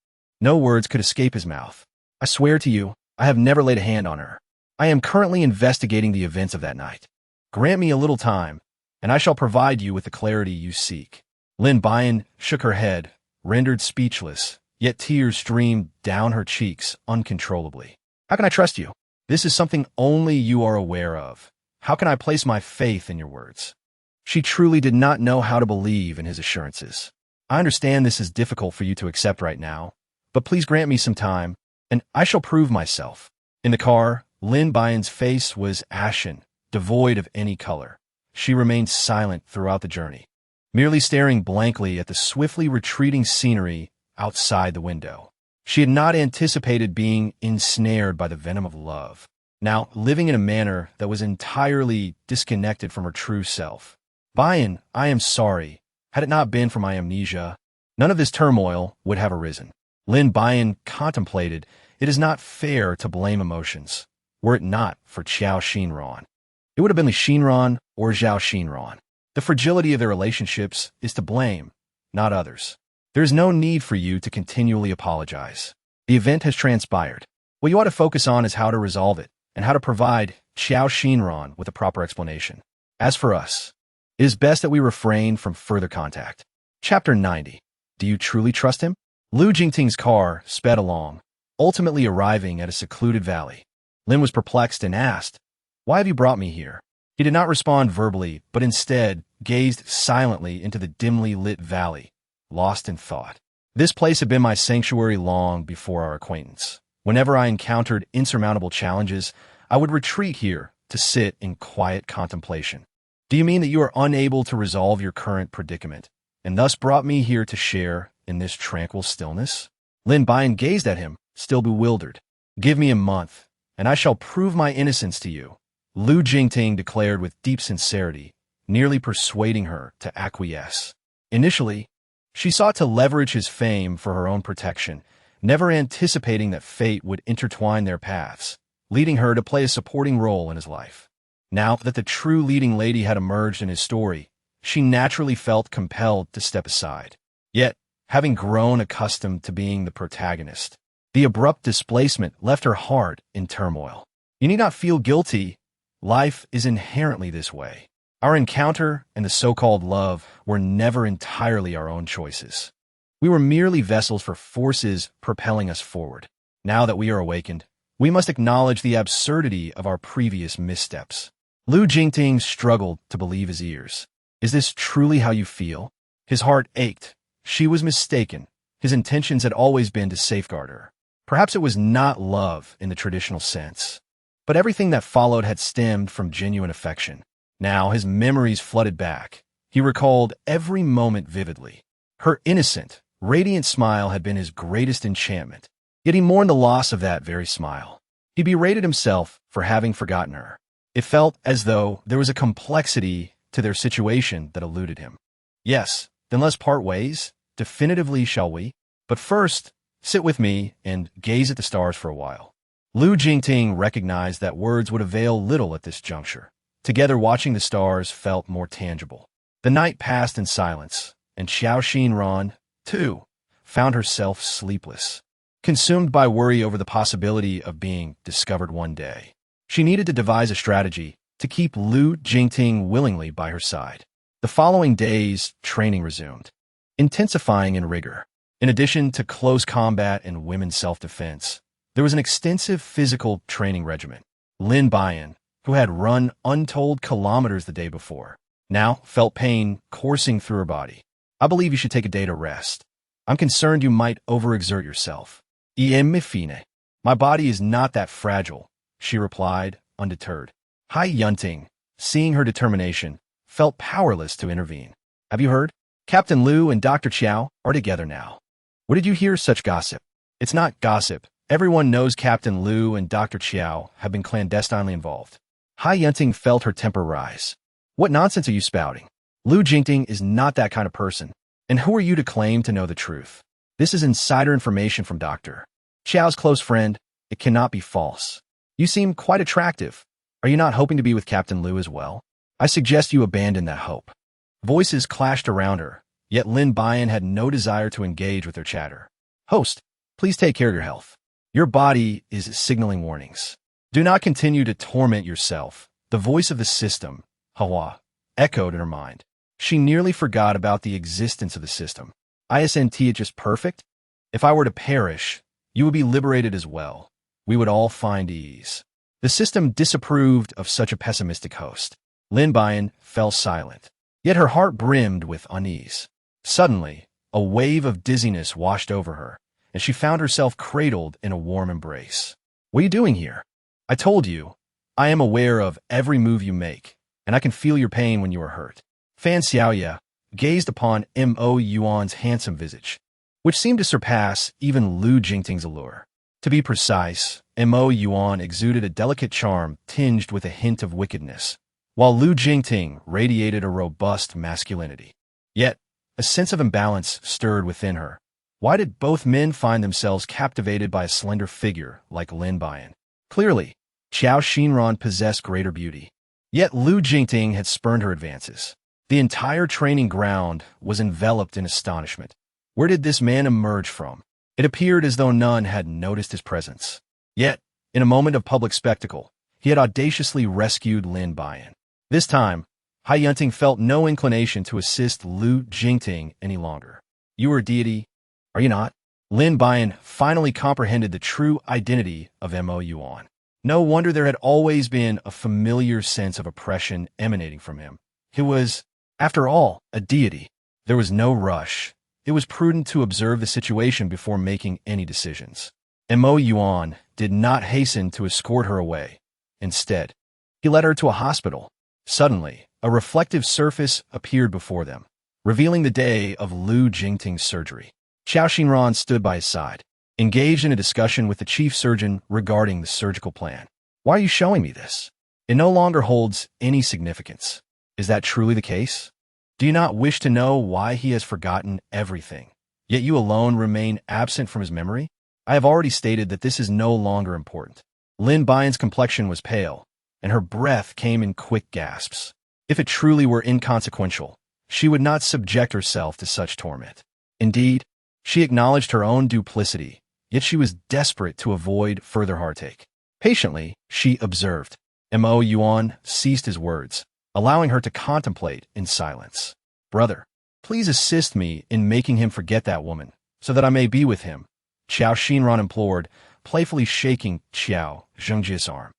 no words could escape his mouth. I swear to you, I have never laid a hand on her. I am currently investigating the events of that night. Grant me a little time, and I shall provide you with the clarity you seek. Lin Buyan shook her head, rendered speechless, yet tears streamed down her cheeks uncontrollably. How can I trust you? This is something only you are aware of. How can I place my faith in your words? She truly did not know how to believe in his assurances. I understand this is difficult for you to accept right now, but please grant me some time, and I shall prove myself. In the car, Lin Buyan's face was ashen, devoid of any color. She remained silent throughout the journey, merely staring blankly at the swiftly retreating scenery outside the window. She had not anticipated being ensnared by the venom of love, now living in a manner that was entirely disconnected from her true self. Buyan, I am sorry. Had it not been for my amnesia, none of this turmoil would have arisen. Lin Buyan contemplated, it is not fair to blame emotions. Were it not for Xiao Xinran, it would have been Li Xinran or Zhao Xinran. The fragility of their relationships is to blame, not others. There is no need for you to continually apologize. The event has transpired. What you ought to focus on is how to resolve it and how to provide Xiao Xinran with a proper explanation. As for us, it is best that we refrain from further contact. Chapter 90. Do you truly trust him? Lu Jingting's car sped along, ultimately arriving at a secluded valley. Lin was perplexed and asked, "Why have you brought me here?" He did not respond verbally, but instead gazed silently into the dimly lit valley, lost in thought. This place had been my sanctuary long before our acquaintance. Whenever I encountered insurmountable challenges, I would retreat here to sit in quiet contemplation. Do you mean that you are unable to resolve your current predicament, and thus brought me here to share in this tranquil stillness? Lin Buyan gazed at him, still bewildered. Give me a month, and I shall prove my innocence to you, Lu Jingting declared with deep sincerity, nearly persuading her to acquiesce. Initially, she sought to leverage his fame for her own protection, never anticipating that fate would intertwine their paths, leading her to play a supporting role in his life. Now that the true leading lady had emerged in his story, she naturally felt compelled to step aside. Yet, having grown accustomed to being the protagonist, the abrupt displacement left her heart in turmoil. You need not feel guilty. Life is inherently this way. Our encounter and the so-called love were never entirely our own choices. We were merely vessels for forces propelling us forward. Now that we are awakened, we must acknowledge the absurdity of our previous missteps. Lu Jingting struggled to believe his ears. Is this truly how you feel? His heart ached. She was mistaken. His intentions had always been to safeguard her. Perhaps it was not love in the traditional sense, but everything that followed had stemmed from genuine affection. Now his memories flooded back. He recalled every moment vividly. Her innocent, radiant smile had been his greatest enchantment, yet he mourned the loss of that very smile. He berated himself for having forgotten her. It felt as though there was a complexity to their situation that eluded him. Yes, then let's part ways. Definitively, shall we? But first, sit with me and gaze at the stars for a while. Lu Jingting recognized that words would avail little at this juncture. Together, watching the stars felt more tangible. The night passed in silence, and Xiao Xinran, too, found herself sleepless, consumed by worry over the possibility of being discovered one day. She needed to devise a strategy to keep Lu Jingting willingly by her side. The following days, training resumed, intensifying in rigor. In addition to close combat and women's self-defense, there was an extensive physical training regimen. Lin Buyan, who had run untold kilometers the day before, now felt pain coursing through her body. I believe you should take a day to rest. I'm concerned you might overexert yourself. Me fine. My body is not that fragile, she replied, undeterred. Hai Yunting, seeing her determination, felt powerless to intervene. Have you heard? Captain Lu and Dr. Qiao are together now. Where did you hear such gossip? It's not gossip. Everyone knows Captain Lu and Dr. Qiao have been clandestinely involved. Hai Yunting felt her temper rise. What nonsense are you spouting? Lu Jingting is not that kind of person. And who are you to claim to know the truth? This is insider information from Dr. Qiao's close friend. It cannot be false. You seem quite attractive. Are you not hoping to be with Captain Lu as well? I suggest you abandon that hope. Voices clashed around her, yet Lin Buyan had no desire to engage with their chatter. Host, please take care of your health. Your body is signaling warnings. Do not continue to torment yourself. The voice of the system, Hawa, echoed in her mind. She nearly forgot about the existence of the system. Isn't it just perfect? If I were to perish, you would be liberated as well. We would all find ease. The system disapproved of such a pessimistic host. Lin Buyan fell silent, yet her heart brimmed with unease. Suddenly, a wave of dizziness washed over her, and she found herself cradled in a warm embrace. What are you doing here? I told you, I am aware of every move you make, and I can feel your pain when you are hurt. Fan Xiaoya gazed upon Mo Yuan's handsome visage. which seemed to surpass even Lu Jingting's allure. To be precise, Mo Yuan exuded a delicate charm tinged with a hint of wickedness, while Lu Jingting radiated a robust masculinity. Yet, a sense of imbalance stirred within her. Why did both men find themselves captivated by a slender figure like Lin Buyan? Clearly, Qiao Xinran possessed greater beauty. Yet Lu Jingting had spurned her advances. The entire training ground was enveloped in astonishment. Where did this man emerge from? It appeared as though none had noticed his presence. Yet, in a moment of public spectacle, he had audaciously rescued Lin Buyan. This time, Hai Yunting felt no inclination to assist Lu Jingting any longer. You are a deity, are you not? Lin Buyan finally comprehended the true identity of Mo Yuan. No wonder there had always been a familiar sense of oppression emanating from him. He was, after all, a deity. There was no rush. It was prudent to observe the situation before making any decisions. Mo Yuan did not hasten to escort her away. Instead, he led her to a hospital. Suddenly, a reflective surface appeared before them, revealing the day of Lu Jingting's surgery. Qiao Xinran stood by his side, engaged in a discussion with the chief surgeon regarding the surgical plan. Why are you showing me this? It no longer holds any significance. Is that truly the case? Do you not wish to know why he has forgotten everything, yet you alone remain absent from his memory? I have already stated that this is no longer important. Lin Buyan's complexion was pale, and her breath came in quick gasps. If it truly were inconsequential, she would not subject herself to such torment. Indeed, she acknowledged her own duplicity, yet she was desperate to avoid further heartache. Patiently, she observed. Mo Yuan ceased his words, allowing her to contemplate in silence. Brother, please assist me in making him forget that woman, so that I may be with him, Qiao Xinran implored, playfully shaking Qiao Zhengjia's arm.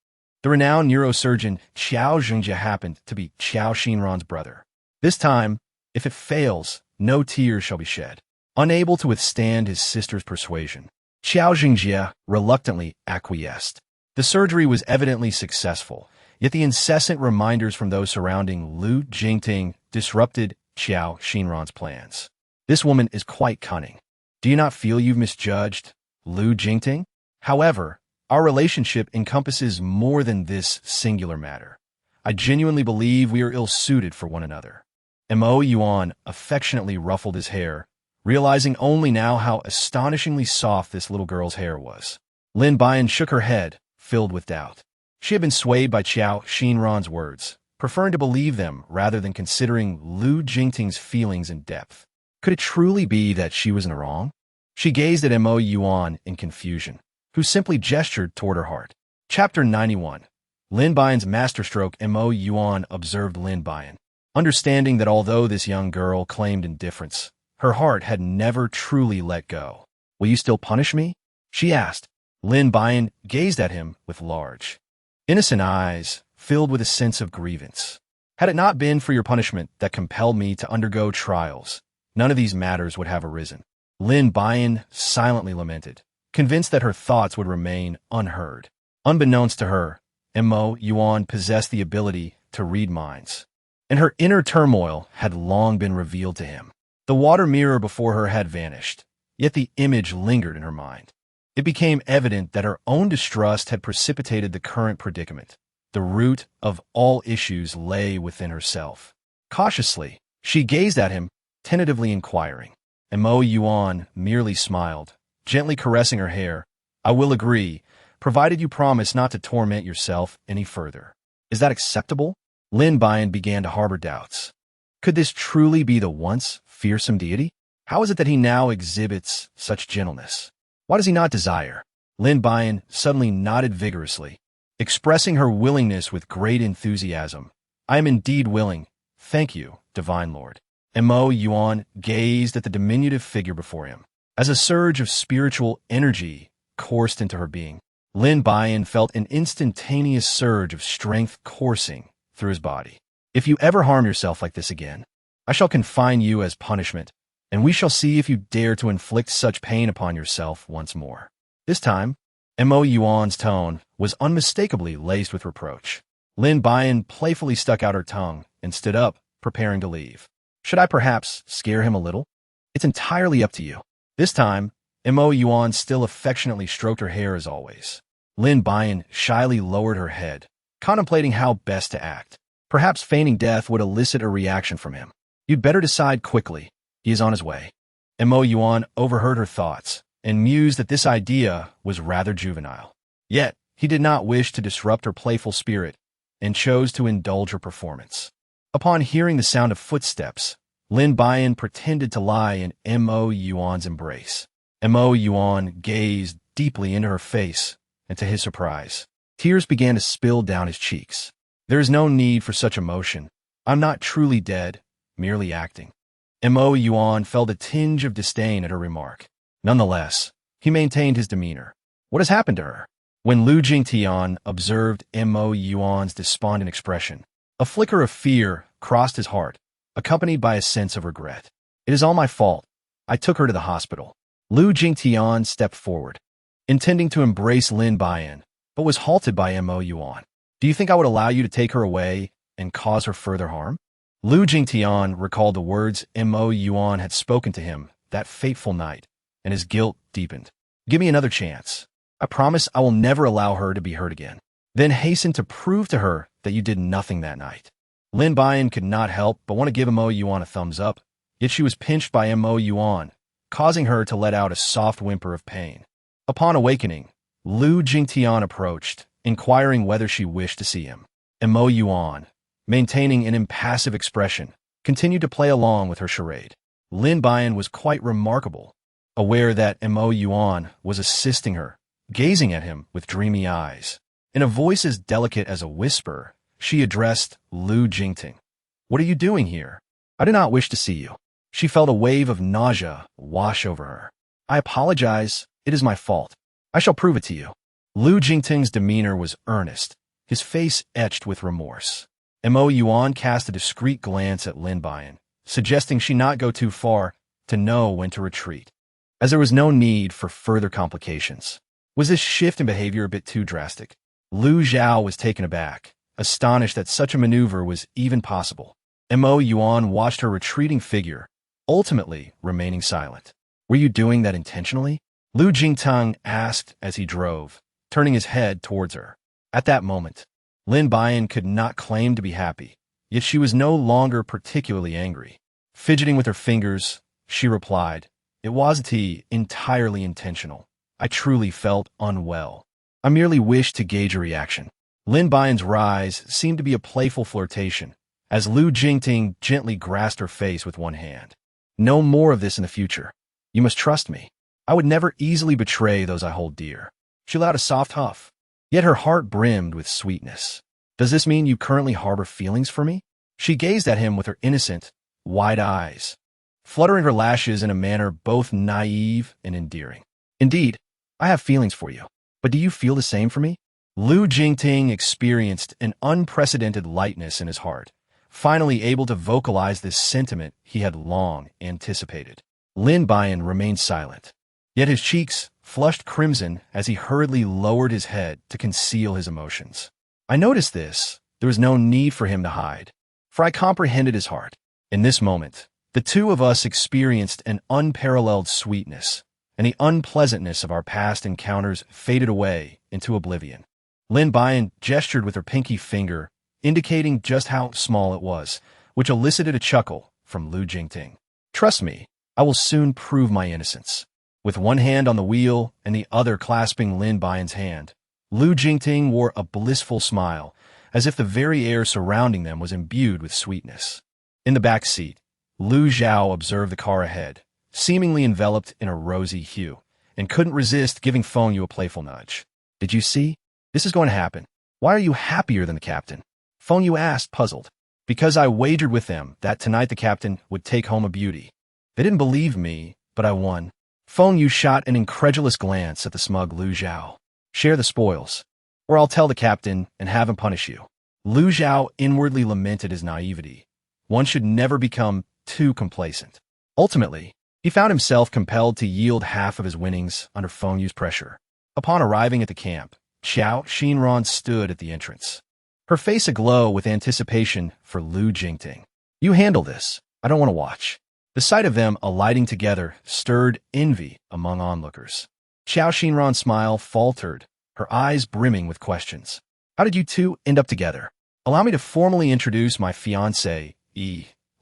The renowned neurosurgeon Qiao Zhengjia happened to be Qiao Xinran's brother. This time, if it fails, no tears shall be shed. Unable to withstand his sister's persuasion, Qiao Zhengjia reluctantly acquiesced. The surgery was evidently successful, yet the incessant reminders from those surrounding Lu Jingting disrupted Qiao Xinran's plans. This woman is quite cunning. Do you not feel you've misjudged Lu Jingting? However, our relationship encompasses more than this singular matter. I genuinely believe we are ill-suited for one another. Mo Yuan affectionately ruffled his hair, realizing only now how astonishingly soft this little girl's hair was. Lin Buyan shook her head, filled with doubt. She had been swayed by Qiao Xinran's words, preferring to believe them rather than considering Lu Jingting's feelings in depth. Could it truly be that she was in the wrong? She gazed at Mo Yuan in confusion, who simply gestured toward her heart. Chapter 91. Lin Buyan's masterstroke. Mo Yuan observed Lin Buyan, understanding that although this young girl claimed indifference, her heart had never truly let go. Will you still punish me? She asked. Lin Buyan gazed at him with large, innocent eyes filled with a sense of grievance. Had it not been for your punishment that compelled me to undergo trials, none of these matters would have arisen. Lin Buyan silently lamented, convinced that her thoughts would remain unheard. Unbeknownst to her, Mo Yuan possessed the ability to read minds, and her inner turmoil had long been revealed to him. The water mirror before her had vanished, yet the image lingered in her mind. It became evident that her own distrust had precipitated the current predicament. The root of all issues lay within herself. Cautiously, she gazed at him, tentatively inquiring. Mo Yuan merely smiled, gently caressing her hair. I will agree, provided you promise not to torment yourself any further. Is that acceptable? Lin Buyan began to harbor doubts. Could this truly be the once fearsome deity? How is it that he now exhibits such gentleness? Why does he not desire? Lin Buyan suddenly nodded vigorously, expressing her willingness with great enthusiasm. I am indeed willing. Thank you, Divine Lord. Mo Yuan gazed at the diminutive figure before him. As a surge of spiritual energy coursed into her being, Lin Buyan felt an instantaneous surge of strength coursing through his body. If you ever harm yourself like this again, I shall confine you as punishment, and we shall see if you dare to inflict such pain upon yourself once more. This time, Mo Yuan's tone was unmistakably laced with reproach. Lin Buyan playfully stuck out her tongue and stood up, preparing to leave. Should I perhaps scare him a little? It's entirely up to you. This time, Mo Yuan still affectionately stroked her hair as always. Lin Buyan shyly lowered her head, contemplating how best to act. Perhaps feigning death would elicit a reaction from him. You'd better decide quickly. He is on his way. Mo Yuan overheard her thoughts and mused that this idea was rather juvenile. Yet, he did not wish to disrupt her playful spirit and chose to indulge her performance. Upon hearing the sound of footsteps, Lin Buyan pretended to lie in Mo Yuan's embrace. Mo Yuan gazed deeply into her face, and to his surprise, tears began to spill down his cheeks. There is no need for such emotion. I'm not truly dead, merely acting. Mo Yuan felt a tinge of disdain at her remark. Nonetheless, he maintained his demeanor. What has happened to her? When Lu Jingtian observed Mo Yuan's despondent expression, a flicker of fear crossed his heart, accompanied by a sense of regret. It is all my fault. I took her to the hospital. Lu Jingtian stepped forward, intending to embrace Lin Buyan, but was halted by Mo Yuan. Do you think I would allow you to take her away and cause her further harm? Lu Jingtian recalled the words Mo Yuan had spoken to him that fateful night, and his guilt deepened. Give me another chance. I promise I will never allow her to be hurt again. Then hasten to prove to her that you did nothing that night. Lin Buyan could not help but want to give Mo Yuan a thumbs up, yet she was pinched by Mo Yuan, causing her to let out a soft whimper of pain. Upon awakening, Lu Jingtian approached, inquiring whether she wished to see him. Mo Yuan, maintaining an impassive expression, continued to play along with her charade. Lin Buyan was quite remarkable, aware that Mo Yuan was assisting her, gazing at him with dreamy eyes. In a voice as delicate as a whisper, she addressed Lu Jingting. What are you doing here? I do not wish to see you. She felt a wave of nausea wash over her. I apologize. It is my fault. I shall prove it to you. Lu Jingting's demeanor was earnest, his face etched with remorse. Mo Yuan cast a discreet glance at Lin Buyan, suggesting she not go too far to know when to retreat, as there was no need for further complications. Was this shift in behavior a bit too drastic? Lu Zhao was taken aback, astonished that such a maneuver was even possible. Mo Yuan watched her retreating figure, ultimately remaining silent. Were you doing that intentionally? Lu Jingtang asked as he drove, turning his head towards her. At that moment, Lin Buyan could not claim to be happy, yet she was no longer particularly angry. Fidgeting with her fingers, she replied, It wasn't entirely intentional. I truly felt unwell. I merely wished to gauge a reaction. Lin Buyan's rise seemed to be a playful flirtation, as Lu Jingting gently grasped her face with one hand. No more of this in the future. You must trust me. I would never easily betray those I hold dear. She allowed a soft huff, yet her heart brimmed with sweetness. Does this mean you currently harbor feelings for me? She gazed at him with her innocent, wide eyes, fluttering her lashes in a manner both naive and endearing. Indeed, I have feelings for you, but do you feel the same for me? Lu Jingting experienced an unprecedented lightness in his heart, finally able to vocalize this sentiment he had long anticipated. Lin Buyan remained silent, yet his cheeks flushed crimson as he hurriedly lowered his head to conceal his emotions. I noticed this. There was no need for him to hide, for I comprehended his heart. In this moment, the two of us experienced an unparalleled sweetness, and the unpleasantness of our past encounters faded away into oblivion. Lin Buyan gestured with her pinky finger, indicating just how small it was, which elicited a chuckle from Lu Jingting. Trust me, I will soon prove my innocence. With one hand on the wheel and the other clasping Lin Buyan's hand, Lu Jingting wore a blissful smile, as if the very air surrounding them was imbued with sweetness. In the back seat, Lu Zhao observed the car ahead, seemingly enveloped in a rosy hue, and couldn't resist giving Feng Yu a playful nudge. Did you see? This is going to happen. Why are you happier than the captain? Feng Yu asked, puzzled. Because I wagered with them that tonight the captain would take home a beauty. They didn't believe me, but I won. Feng Yu shot an incredulous glance at the smug Lu Zhao. Share the spoils, or I'll tell the captain and have him punish you. Lu Zhao inwardly lamented his naivety. One should never become too complacent. Ultimately, he found himself compelled to yield half of his winnings under Feng Yu's pressure. Upon arriving at the camp, Xiao Xinran stood at the entrance, her face aglow with anticipation for Lu Jingting. You handle this. I don't want to watch. The sight of them alighting together stirred envy among onlookers. Xiao Xinran's smile faltered, her eyes brimming with questions. How did you two end up together? Allow me to formally introduce my fiancé,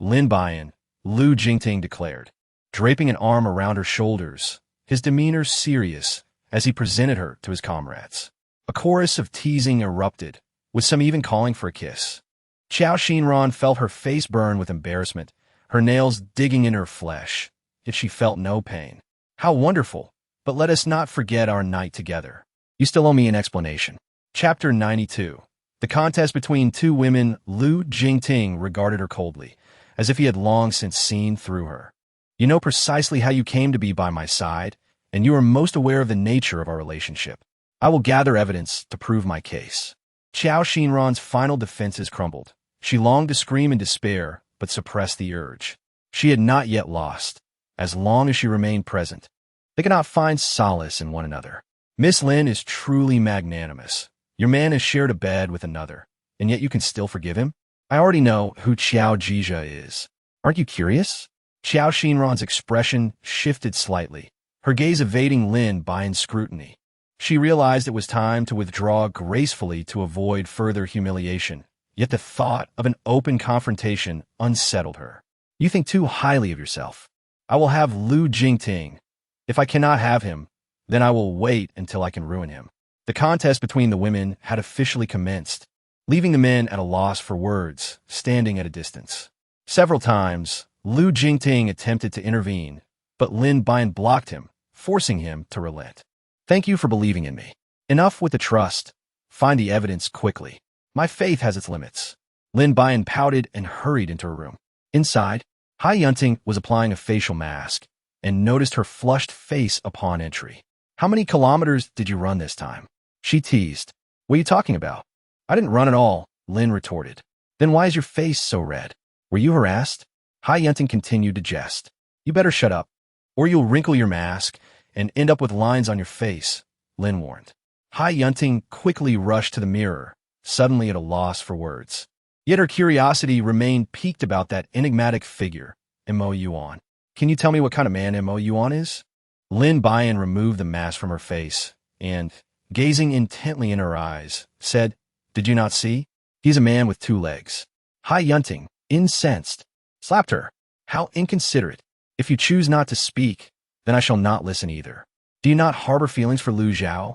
Lin Buyan, Lu Jingting declared, draping an arm around her shoulders, his demeanor serious as he presented her to his comrades. A chorus of teasing erupted, with some even calling for a kiss. Xiao Xinran felt her face burn with embarrassment, her nails digging in her flesh, yet she felt no pain. How wonderful, but let us not forget our night together. You still owe me an explanation. Chapter 92. The contest between two women. Lu Jingting regarded her coldly, as if he had long since seen through her. You know precisely how you came to be by my side, and you are most aware of the nature of our relationship. I will gather evidence to prove my case. Xiao Xinran's final defenses crumbled. She longed to scream in despair, but suppressed the urge. She had not yet lost. As long as she remained present, they could not find solace in one another. Miss Lin is truly magnanimous. Your man has shared a bed with another, and yet you can still forgive him? I already know who Qiao Jizha is. Aren't you curious? Xiao Xinran's expression shifted slightly, her gaze evading Lin Buyan's scrutiny. She realized it was time to withdraw gracefully to avoid further humiliation, yet the thought of an open confrontation unsettled her. You think too highly of yourself. I will have Lu Jingting. If I cannot have him, then I will wait until I can ruin him. The contest between the women had officially commenced, leaving the men at a loss for words, standing at a distance. Several times, Lu Jingting attempted to intervene, but Lin Buyan blocked him, forcing him to relent. Thank you for believing in me. Enough with the trust. Find the evidence quickly. My faith has its limits. Lin Buyan pouted and hurried into her room. Inside, Hai Yunting was applying a facial mask and noticed her flushed face upon entry. How many kilometers did you run this time? She teased. What are you talking about? I didn't run at all, Lin retorted. Then why is your face so red? Were you harassed? Hai Yunting continued to jest. You better shut up, or you'll wrinkle your mask and end up with lines on your face, Lin warned. Hai Yunting quickly rushed to the mirror, suddenly at a loss for words. Yet her curiosity remained piqued about that enigmatic figure, Mo Yuan. Can you tell me what kind of man Mo Yuan is? Lin Buyan removed the mask from her face and, gazing intently in her eyes, said, Did you not see? He's a man with two legs. Hai Yunting, incensed, slapped her. How inconsiderate. If you choose not to speak, then I shall not listen either. Do you not harbor feelings for Lu Zhao?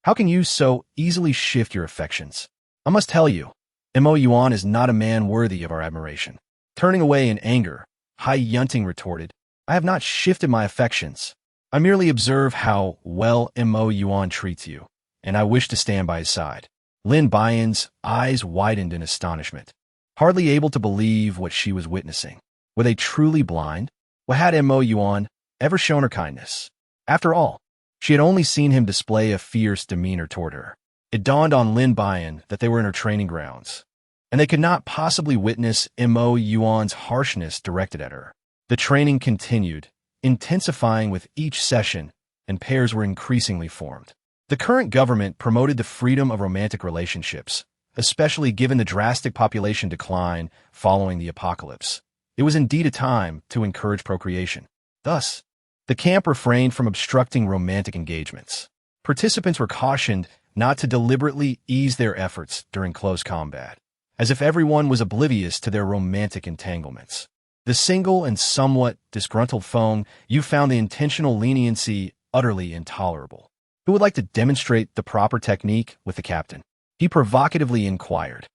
How can you so easily shift your affections? I must tell you, Mo Yuan is not a man worthy of our admiration. Turning away in anger, Hai Yunting retorted, I have not shifted my affections. I merely observe how well Mo Yuan treats you, and I wish to stand by his side. Lin Buyan's eyes widened in astonishment, hardly able to believe what she was witnessing. Were they truly blind? What had Mo Yuan ever shown her kindness? After all, she had only seen him display a fierce demeanor toward her. It dawned on Lin Buyan that they were in her training grounds, and they could not possibly witness Mo Yuan's harshness directed at her. The training continued, intensifying with each session, and pairs were increasingly formed. The current government promoted the freedom of romantic relationships, especially given the drastic population decline following the apocalypse. It was indeed a time to encourage procreation. Thus, the camp refrained from obstructing romantic engagements. Participants were cautioned not to deliberately ease their efforts during close combat, as if everyone was oblivious to their romantic entanglements. The single and somewhat disgruntled Feng Yu found the intentional leniency utterly intolerable. Who would like to demonstrate the proper technique with the captain? He provocatively inquired,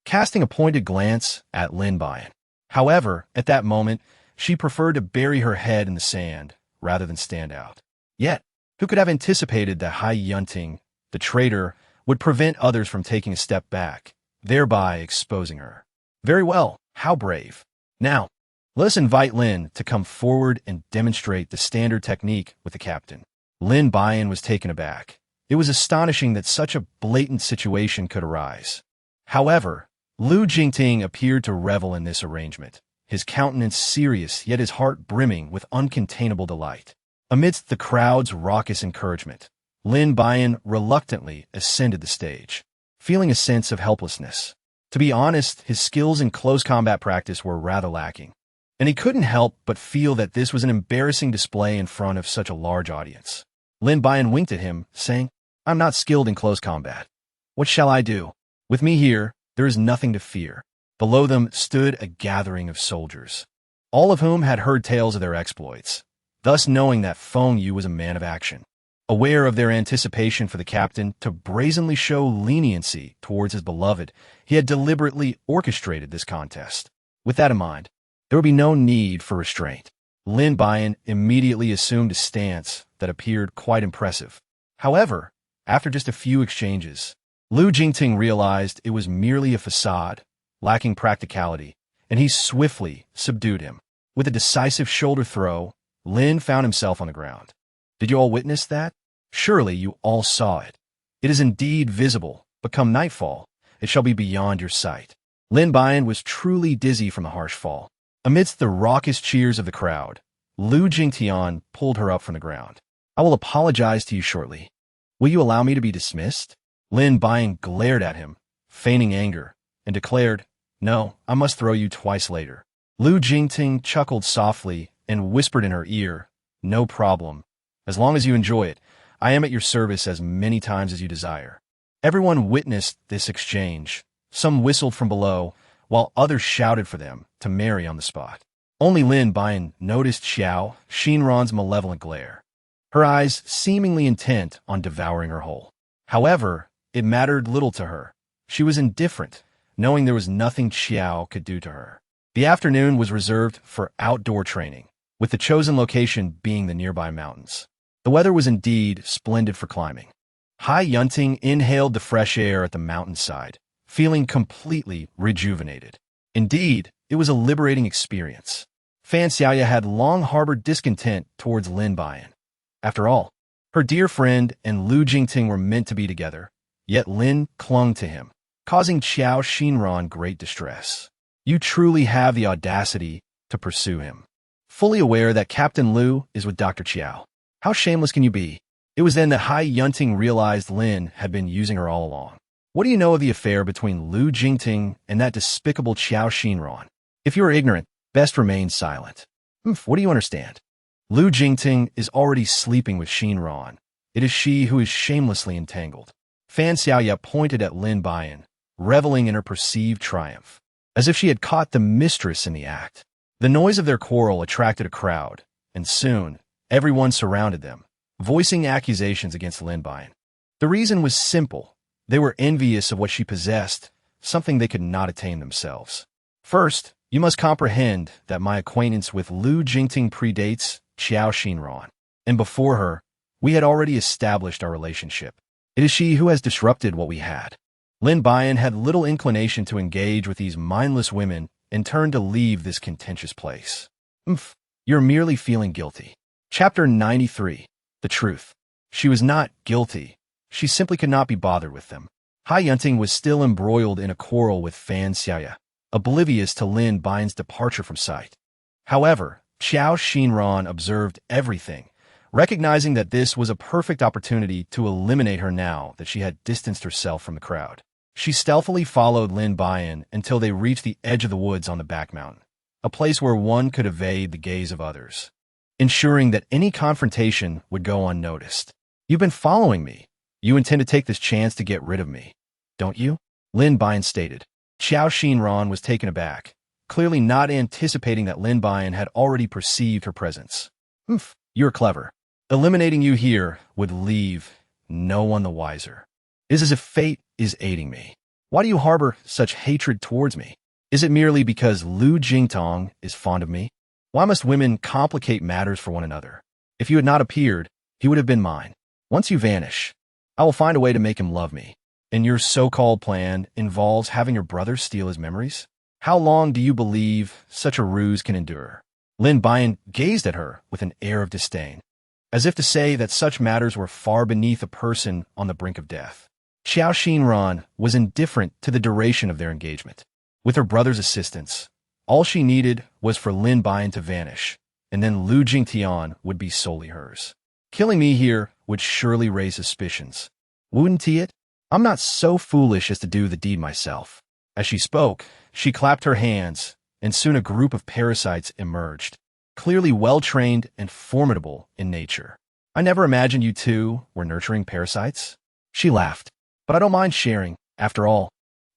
casting a pointed glance at Lin Buyan. However, at that moment, she preferred to bury her head in the sand rather than stand out. Yet, who could have anticipated that Hai Yunting, the traitor, would prevent others from taking a step back, thereby exposing her? Very well, how brave. Now, let us invite Lin to come forward and demonstrate the standard technique with the captain. Lin Buyan was taken aback. It was astonishing that such a blatant situation could arise. However, Lu Jingting appeared to revel in this arrangement, his countenance serious yet his heart brimming with uncontainable delight. Amidst the crowd's raucous encouragement, Lin Buyan reluctantly ascended the stage, feeling a sense of helplessness. To be honest, his skills in close combat practice were rather lacking. and he couldn't help but feel that this was an embarrassing display in front of such a large audience. Lin Buyan winked at him, saying, "I'm not skilled in close combat. What shall I do? With me here, there is nothing to fear." Below them stood a gathering of soldiers, all of whom had heard tales of their exploits, thus knowing that Feng Yu was a man of action. Aware of their anticipation for the captain to brazenly show leniency towards his beloved, he had deliberately orchestrated this contest. With that in mind, there would be no need for restraint. Lin Buyan immediately assumed a stance that appeared quite impressive. However, after just a few exchanges, Lu Jingting realized it was merely a facade, lacking practicality, and he swiftly subdued him. With a decisive shoulder throw, Lin found himself on the ground. Did you all witness that? Surely you all saw it. It is indeed visible, but come nightfall, it shall be beyond your sight. Lin Buyan was truly dizzy from the harsh fall. Amidst the raucous cheers of the crowd, Lu Jingtian pulled her up from the ground. "I will apologize to you shortly. Will you allow me to be dismissed?" Lin Buyan glared at him, feigning anger, and declared, "No, I must throw you twice later." Lu Jingting chuckled softly and whispered in her ear, "No problem. As long as you enjoy it, I am at your service as many times as you desire." Everyone witnessed this exchange. Some whistled from below, while others shouted for them to marry on the spot. Only Lin Buyan noticed Xiao Shinran's malevolent glare, her eyes seemingly intent on devouring her whole. However, it mattered little to her. She was indifferent, knowing there was nothing Xiao could do to her. The afternoon was reserved for outdoor training, with the chosen location being the nearby mountains. The weather was indeed splendid for climbing. Hai Yunting inhaled the fresh air at the mountainside, feeling completely rejuvenated. Indeed, it was a liberating experience. Fan Xiaoya had long harbored discontent towards Lin Buyan. After all, her dear friend and Lu Jingting were meant to be together, yet Lin clung to him, causing Xiao Xinran great distress. You truly have the audacity to pursue him, fully aware that Captain Lu is with Dr. Qiao. How shameless can you be? It was then that Hai Yunting realized Lin had been using her all along. What do you know of the affair between Lu Jingting and that despicable Xiao Xinran? If you are ignorant, best remain silent. What do you understand? Lu Jingting is already sleeping with Xinran. It is she who is shamelessly entangled. Fan Xiaoya pointed at Lin Buyan, reveling in her perceived triumph, as if she had caught the mistress in the act. The noise of their quarrel attracted a crowd, and soon, everyone surrounded them, voicing accusations against Lin Buyan. The reason was simple. They were envious of what she possessed, something they could not attain themselves. First, you must comprehend that my acquaintance with Lu Jingting predates Xiao Xinran, and before her, we had already established our relationship. It is she who has disrupted what we had. Lin Buyan had little inclination to engage with these mindless women and turned to leave this contentious place. You're merely feeling guilty. Chapter 93. The Truth. She was not guilty. She simply could not be bothered with them. Hai Yunting was still embroiled in a quarrel with Fan Xiaoya, oblivious to Lin Buyan's departure from sight. However, Xiao Xinran observed everything, recognizing that this was a perfect opportunity to eliminate her now that she had distanced herself from the crowd. She stealthily followed Lin Buyan until they reached the edge of the woods on the back mountain, a place where one could evade the gaze of others, ensuring that any confrontation would go unnoticed. "You've been following me. You intend to take this chance to get rid of me, don't you?" Lin Buyan stated. Xiao Xinran was taken aback, clearly not anticipating that Lin Buyan had already perceived her presence. You're clever. Eliminating you here would leave no one the wiser. It is as if fate is aiding me. Why do you harbor such hatred towards me? Is it merely because Lu Jingtong is fond of me? Why must women complicate matters for one another? If you had not appeared, he would have been mine. Once you vanish, I will find a way to make him love me. And your so-called plan involves having your brother steal his memories? How long do you believe such a ruse can endure? Lin Buyan gazed at her with an air of disdain, as if to say that such matters were far beneath a person on the brink of death. Xiao Xinran was indifferent to the duration of their engagement. With her brother's assistance, all she needed was for Lin Buyan to vanish, and then Lu Jingtian would be solely hers. Killing me here would surely raise suspicions. Wouldn't it? I'm not so foolish as to do the deed myself. As she spoke, she clapped her hands, and soon a group of parasites emerged, clearly well-trained and formidable in nature. I never imagined you two were nurturing parasites. She laughed. But I don't mind sharing. After all,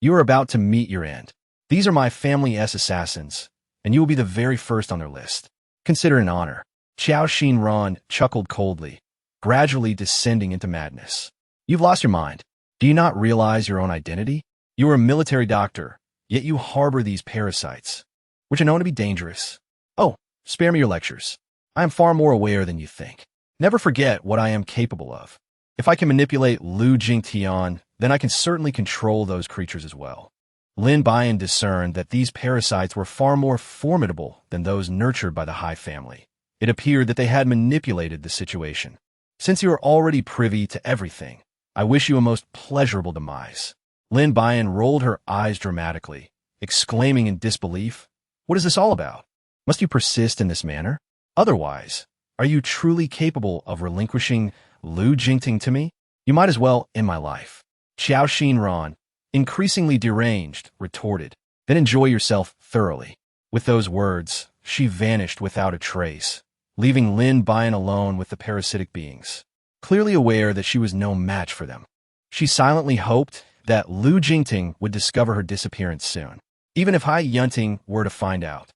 you are about to meet your end. These are my family's assassins, and you will be the very first on their list. Consider an honor. Qiao Xinran chuckled coldly, gradually descending into madness. You've lost your mind. Do you not realize your own identity? You are a military doctor, yet you harbor these parasites, which are known to be dangerous. Oh, spare me your lectures. I am far more aware than you think. Never forget what I am capable of. If I can manipulate Lu Jingtian, then I can certainly control those creatures as well. Lin Buyan discerned that these parasites were far more formidable than those nurtured by the Hai family. It appeared that they had manipulated the situation. Since you are already privy to everything, I wish you a most pleasurable demise. Lin Buyan rolled her eyes dramatically, exclaiming in disbelief, "What is this all about? Must you persist in this manner? Otherwise, are you truly capable of relinquishing Lu Jingting to me? You might as well end my life." Qiao Xinran, increasingly deranged, retorted, "Then enjoy yourself thoroughly." With those words, she vanished without a trace, leaving Lin Buyan alone with the parasitic beings. Clearly aware that she was no match for them, she silently hoped that Lu Jingting would discover her disappearance soon. Even if Hai Yunting were to find out,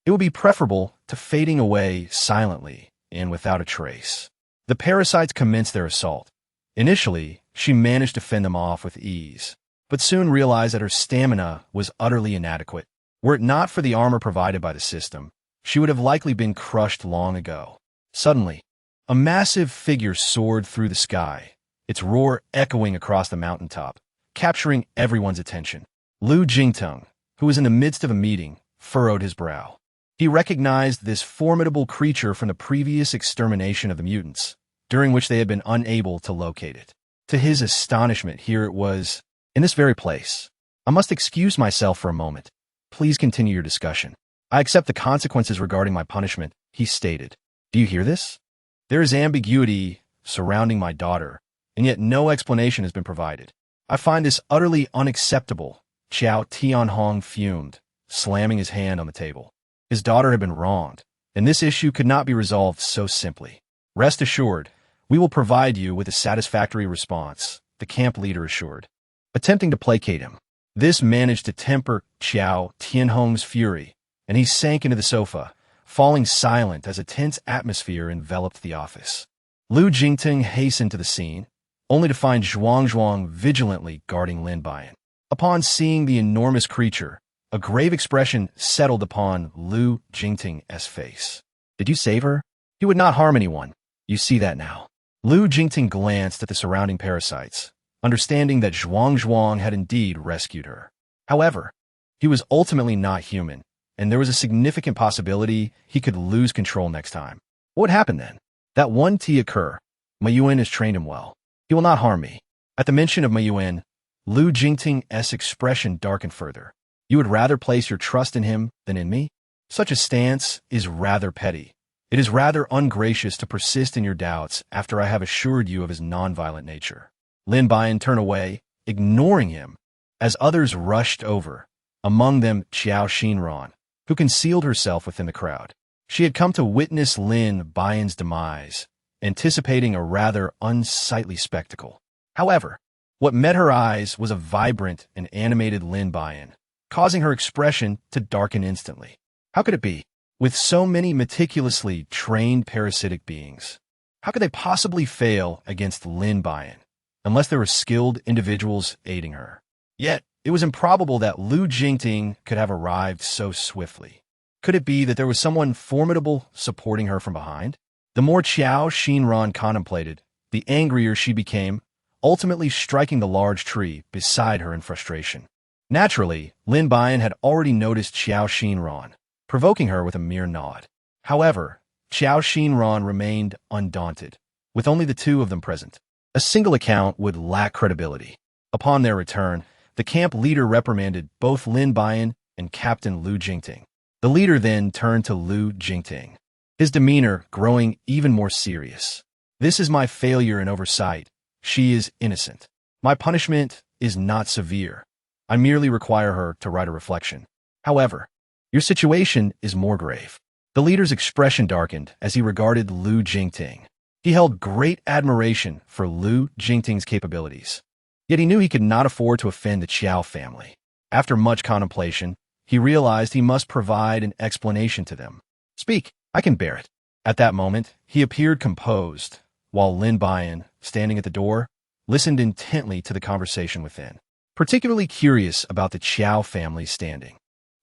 it would be preferable to fading away silently and without a trace. The parasites commenced their assault. Initially, she managed to fend them off with ease, but soon realized that her stamina was utterly inadequate. Were it not for the armor provided by the system, she would have likely been crushed long ago. Suddenly, a massive figure soared through the sky, its roar echoing across the mountaintop, capturing everyone's attention. Lu Jingtung, who was in the midst of a meeting, furrowed his brow. He recognized this formidable creature from the previous extermination of the mutants, during which they had been unable to locate it. To his astonishment, here it was, in this very place. "I must excuse myself for a moment. Please continue your discussion. I accept the consequences regarding my punishment," he stated. "Do you hear this? There is ambiguity surrounding my daughter, and yet no explanation has been provided. I find this utterly unacceptable." Qiao Tianhong fumed, slamming his hand on the table. His daughter had been wronged, and this issue could not be resolved so simply. "Rest assured, we will provide you with a satisfactory response," the camp leader assured. Attempting to placate him, this managed to temper Qiao Tianhong's fury, and he sank into the sofa, falling silent as a tense atmosphere enveloped the office. Lu Jingting hastened to the scene, only to find Zhuang vigilantly guarding Lin Buyan. Upon seeing the enormous creature, a grave expression settled upon Lu Jingting's face. "Did you save her? You would not harm anyone. You see that now." Lu Jingting glanced at the surrounding parasites, understanding that Zhuang had indeed rescued her. However, he was ultimately not human, and there was a significant possibility he could lose control next time. What would happen then? That one T occur. Mayuan has trained him well. He will not harm me. At the mention of Mayuan, Lu Jingting's expression darkened further. "You would rather place your trust in him than in me? Such a stance is rather petty. It is rather ungracious to persist in your doubts after I have assured you of his nonviolent nature." Lin Buyan turned away, ignoring him, as others rushed over, among them Qiao Xinran, who concealed herself within the crowd. She had come to witness Lin Buyan's demise, anticipating a rather unsightly spectacle. However, what met her eyes was a vibrant and animated Lin Buyan, causing her expression to darken instantly. How could it be? With so many meticulously trained parasitic beings, how could they possibly fail against Lin Buyan, unless there were skilled individuals aiding her? Yet, it was improbable that Lu Jingting could have arrived so swiftly. Could it be that there was someone formidable supporting her from behind? The more Qiao Xinran contemplated, the angrier she became, ultimately striking the large tree beside her in frustration. Naturally, Lin Buyan had already noticed Qiao Xinran, provoking her with a mere nod. However, Qiao Xinran remained undaunted, with only the two of them present. A single account would lack credibility. Upon their return, the camp leader reprimanded both Lin Buyan and Captain Lu Jingting. The leader then turned to Lu Jingting, his demeanor growing even more serious. "This is my failure and oversight. She is innocent. My punishment is not severe. I merely require her to write a reflection. However, Your situation is more grave. The leader's expression darkened as he regarded Lu Jingting. He held great admiration for Lu Jingting's capabilities. Yet he knew he could not afford to offend the Qiao family. After much contemplation, he realized he must provide an explanation to them. Speak, I can bear it. At that moment, he appeared composed, while Lin Buyan, standing at the door, listened intently to the conversation within, particularly curious about the Qiao family's standing.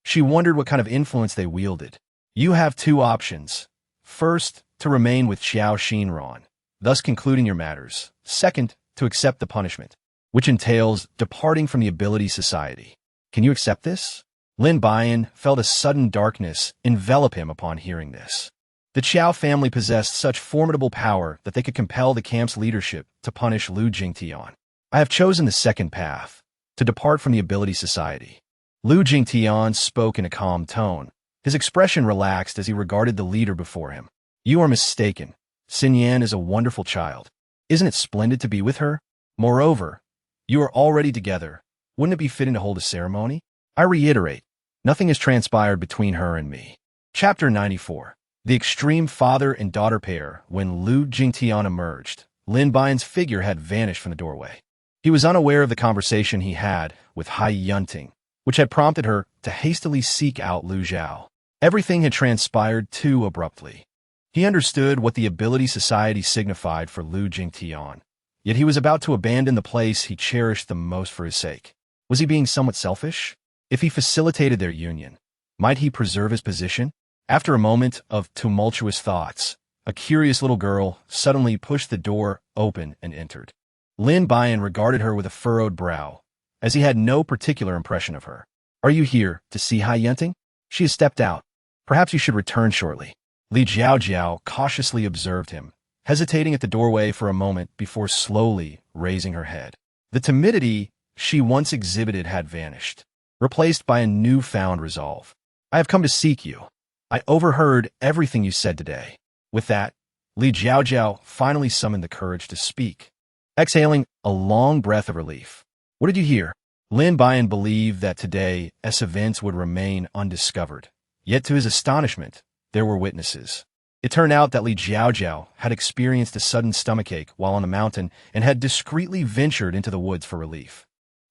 She wondered what kind of influence they wielded. You have two options. First, to remain with Qiao Xinran, thus concluding your matters. Second, to accept the punishment, which entails departing from the ability society. Can you accept this? Lin Buyan felt a sudden darkness envelop him upon hearing this. The Qiao family possessed such formidable power that they could compel the camp's leadership to punish Lu Jingtian. I have chosen the second path, to depart from the ability society. Lu Jingtian spoke in a calm tone. His expression relaxed as he regarded the leader before him. You are mistaken. Xin Yan is a wonderful child. Isn't it splendid to be with her? Moreover, you are already together. Wouldn't it be fitting to hold a ceremony? I reiterate, nothing has transpired between her and me. Chapter 94. The extreme father and daughter pair. When Lu Jingtian emerged, Lin Buyan's figure had vanished from the doorway. He was unaware of the conversation he had with Hai Yunting, which had prompted her to hastily seek out Lu Zhao. Everything had transpired too abruptly. He understood what the ability society signified for Lu Jingtian, yet he was about to abandon the place he cherished the most for his sake. Was he being somewhat selfish? If he facilitated their union, might he preserve his position? After a moment of tumultuous thoughts, a curious little girl suddenly pushed the door open and entered. Lin Buyan regarded her with a furrowed brow, as he had no particular impression of her. Are you here to see Hai Yunting? She has stepped out. Perhaps you should return shortly. Li Jiaojiao cautiously observed him, hesitating at the doorway for a moment before slowly raising her head. The timidity she once exhibited had vanished, replaced by a newfound resolve. I have come to seek you. I overheard everything you said today. With that, Li Jiaojiao finally summoned the courage to speak, exhaling a long breath of relief. What did you hear? Lin Buyan believed that today's events would remain undiscovered. Yet to his astonishment, there were witnesses. It turned out that Li Jiaojiao had experienced a sudden stomachache while on the mountain and had discreetly ventured into the woods for relief.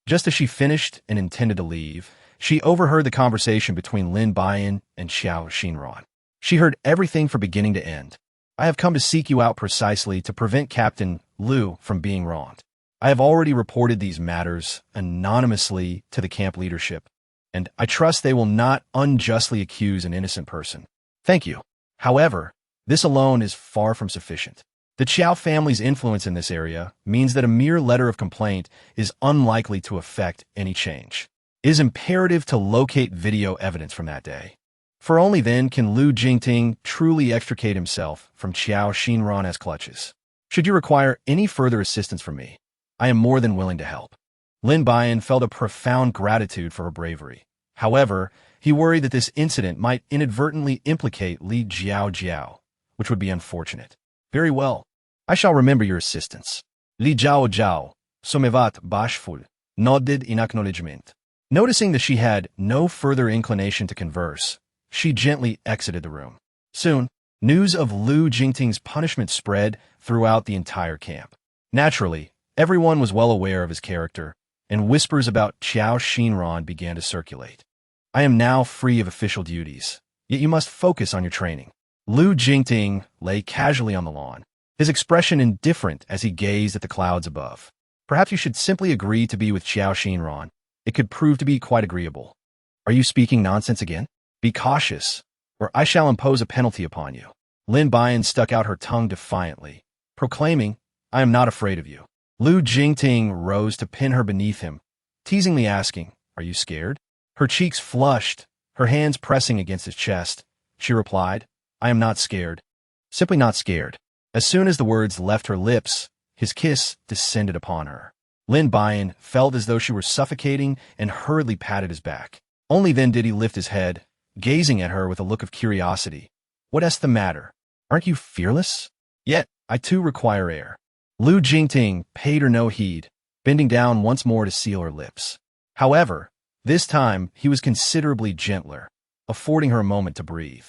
Just as she finished and intended to leave, she overheard the conversation between Lin Buyan and Qiao Xinran. She heard everything from beginning to end. I have come to seek you out precisely to prevent Captain Lu from being wronged. I have already reported these matters anonymously to the camp leadership, and I trust they will not unjustly accuse an innocent person. Thank you. However, this alone is far from sufficient. The Qiao family's influence in this area means that a mere letter of complaint is unlikely to affect any change. It is imperative to locate video evidence from that day. For only then can Lu Jingting truly extricate himself from Qiao Xinran's clutches. Should you require any further assistance from me, I am more than willing to help. Lin Buyan felt a profound gratitude for her bravery. However, he worried that this incident might inadvertently implicate Li Jiaojiao, which would be unfortunate. Very well. I shall remember your assistance. Li Jiaojiao, somevat bashful, nodded in acknowledgement. Noticing that she had no further inclination to converse, she gently exited the room. Soon, news of Lu Jingting's punishment spread throughout the entire camp. Naturally, everyone was well aware of his character, and whispers about Qiao Xinran began to circulate. I am now free of official duties, yet you must focus on your training. Lu Jingting lay casually on the lawn, his expression indifferent as he gazed at the clouds above. Perhaps you should simply agree to be with Qiao Xinran. It could prove to be quite agreeable. Are you speaking nonsense again? Be cautious, or I shall impose a penalty upon you. Lin Buyan stuck out her tongue defiantly, proclaiming, I am not afraid of you. Lu Jingting rose to pin her beneath him, teasingly asking, Are you scared? Her cheeks flushed, her hands pressing against his chest. She replied, I am not scared. Simply not scared. As soon as the words left her lips, his kiss descended upon her. Lin Buyan felt as though she were suffocating and hurriedly patted his back. Only then did he lift his head, gazing at her with a look of curiosity. What's the matter? Aren't you fearless? Yet, I too require air. Lu Jingting paid her no heed, bending down once more to seal her lips. However, this time he was considerably gentler. A affording her a moment to breathe.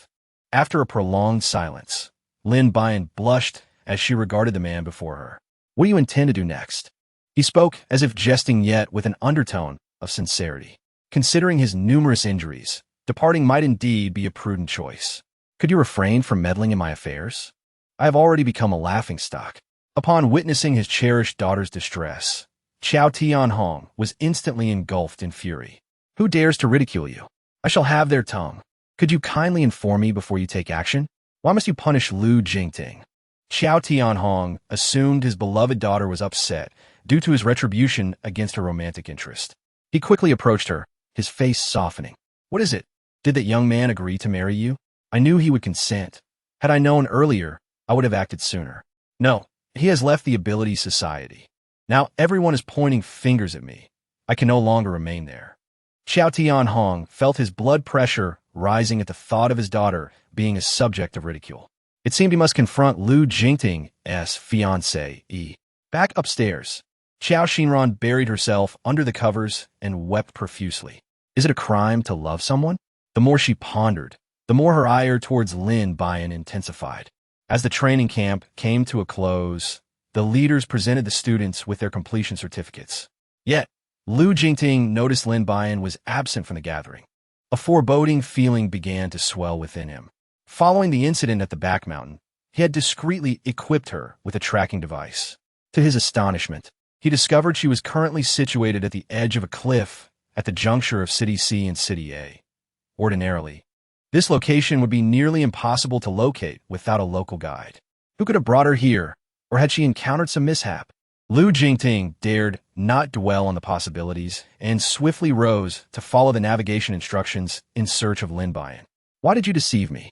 After a prolonged silence, Lin Buyan blushed as she regarded the man before her. "What do you intend to do next?" He spoke as if jesting, yet with an undertone of sincerity. "Considering his numerous injuries, departing might indeed be a prudent choice. Could you refrain from meddling in my affairs? I have already become a laughingstock." Upon witnessing his cherished daughter's distress, Qiao Tianhong was instantly engulfed in fury. "Who dares to ridicule you? I shall have their tongue. Could you kindly inform me before you take action? Why must you punish Lu Jingting?" Qiao Tianhong assumed his beloved daughter was upset due to his retribution against her romantic interest. He quickly approached her, his face softening. "What is it? Did that young man agree to marry you? I knew he would consent. Had I known earlier, I would have acted sooner. No, he has left the ability society. Now everyone is pointing fingers at me. I can no longer remain there." Qiao Tianhong felt his blood pressure rising at the thought of his daughter being a subject of ridicule. It seemed he must confront Lu Jingting's fiancée. Back upstairs, Qiao Xinran buried herself under the covers and wept profusely. Is it a crime to love someone? The more she pondered, the more her ire towards Lin Buyan intensified. As the training camp came to a close, the leaders presented the students with their completion certificates. Yet, Lu Jingting noticed Lin Buyan was absent from the gathering. A foreboding feeling began to swell within him. Following the incident at the back mountain, he had discreetly equipped her with a tracking device. To his astonishment, he discovered she was currently situated at the edge of a cliff at the juncture of City C and City A. Ordinarily, this location would be nearly impossible to locate without a local guide. Who could have brought her here, or had she encountered some mishap? Lu Jingting dared not dwell on the possibilities and swiftly rose to follow the navigation instructions in search of Lin Buyan. "Why did you deceive me?"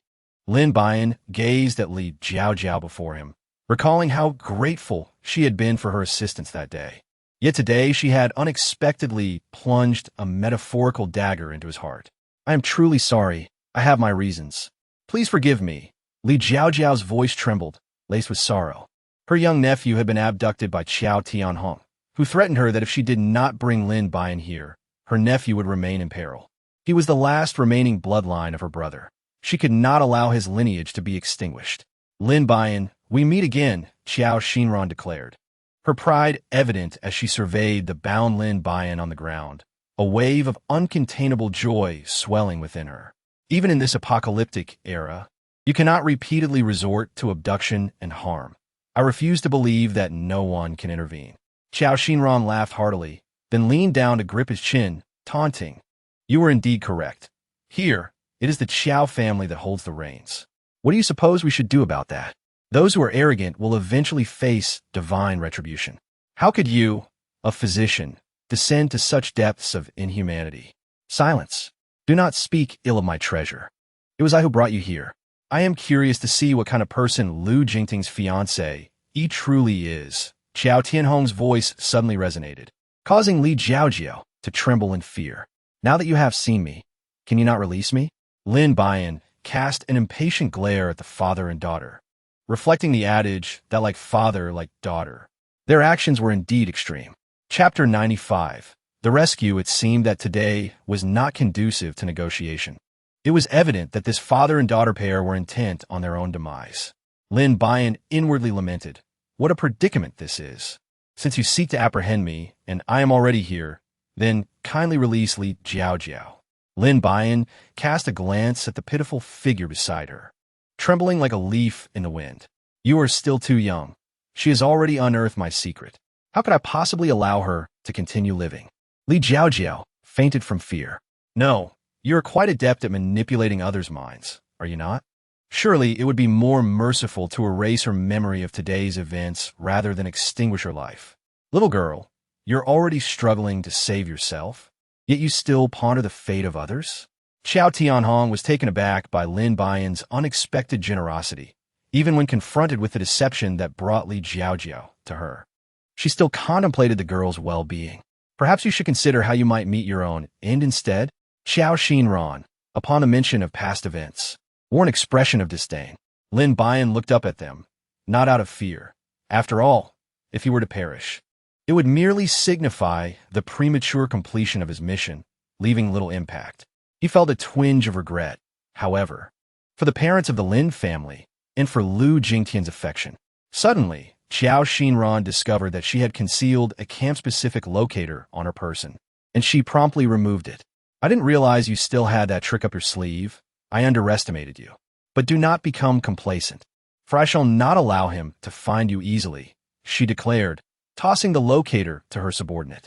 Lin Buyan gazed at Li Jiaojiao before him, recalling how grateful she had been for her assistance that day. Yet today she had unexpectedly plunged a metaphorical dagger into his heart. "I am truly sorry. I have my reasons. Please forgive me." Li Jiaojiao's voice trembled, laced with sorrow. Her young nephew had been abducted by Qiao Tianhong, who threatened her that if she did not bring Lin Buyan here, her nephew would remain in peril. He was the last remaining bloodline of her brother. She could not allow his lineage to be extinguished. "Lin Buyan, we meet again," Qiao Xinran declared, her pride evident as she surveyed the bound Lin Buyan on the ground, a wave of uncontainable joy swelling within her. Even in this apocalyptic era, you cannot repeatedly resort to abduction and harm. I refuse to believe that no one can intervene. Qiao Xinran laughed heartily, then leaned down to grip his chin, taunting. "You are indeed correct. Here, it is the Qiao family that holds the reins. What do you suppose we should do about that? Those who are arrogant will eventually face divine retribution. How could you, a physician, descend to such depths of inhumanity? Silence. Do not speak ill of my treasure. It was I who brought you here. I am curious to see what kind of person Lu Jingting's fiancé truly is." Qiao Tianhong's voice suddenly resonated, causing Li Jiaojiao to tremble in fear. "Now that you have seen me, can you not release me?" Lin Buyan cast an impatient glare at the father and daughter, reflecting the adage that like father, like daughter. Their actions were indeed extreme. Chapter 95. The rescue. It seemed that today was not conducive to negotiation. It was evident that this father and daughter pair were intent on their own demise. Lin Buyan inwardly lamented, "What a predicament this is. Since you seek to apprehend me, and I am already here, then kindly release Li Jiaojiao." Lin Buyan cast a glance at the pitiful figure beside her, trembling like a leaf in the wind. "You are still too young. She has already unearthed my secret. How could I possibly allow her to continue living?" Li Jiaojiao fainted from fear. "No. You are quite adept at manipulating others' minds, are you not? Surely it would be more merciful to erase her memory of today's events rather than extinguish her life. Little girl, you're already struggling to save yourself, yet you still ponder the fate of others?" Qiao Tianhong was taken aback by Lin Buyan's unexpected generosity, even when confronted with the deception that brought Li Jiaojiao to her. She still contemplated the girl's well-being. "Perhaps you should consider how you might meet your own end instead?" Qiao Xinran, upon the mention of past events, wore an expression of disdain. Lin Buyan looked up at them, not out of fear. After all, if he were to perish, it would merely signify the premature completion of his mission, leaving little impact. He felt a twinge of regret, However, for the parents of the Lin family, and for Lu Jingtian's affection, suddenly, Xiao Xinran discovered that she had concealed a camp-specific locator on her person, and she promptly removed it. I didn't realize you still had that trick up your sleeve. I underestimated you. But do not become complacent, for I shall not allow him to find you easily, she declared, tossing the locator to her subordinate.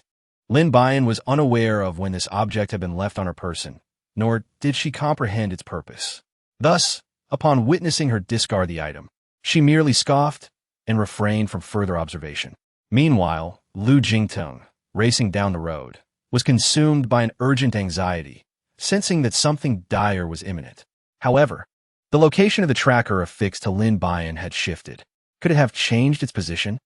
Lin Buyan was unaware of when this object had been left on her person, nor did she comprehend its purpose. Thus, upon witnessing her discard the item, she merely scoffed and refrained from further observation. Meanwhile, Lu Jingteng, racing down the road, was consumed by an urgent anxiety, sensing that something dire was imminent. However, the location of the tracker affixed to Lin Buyan had shifted. Could it have changed its position?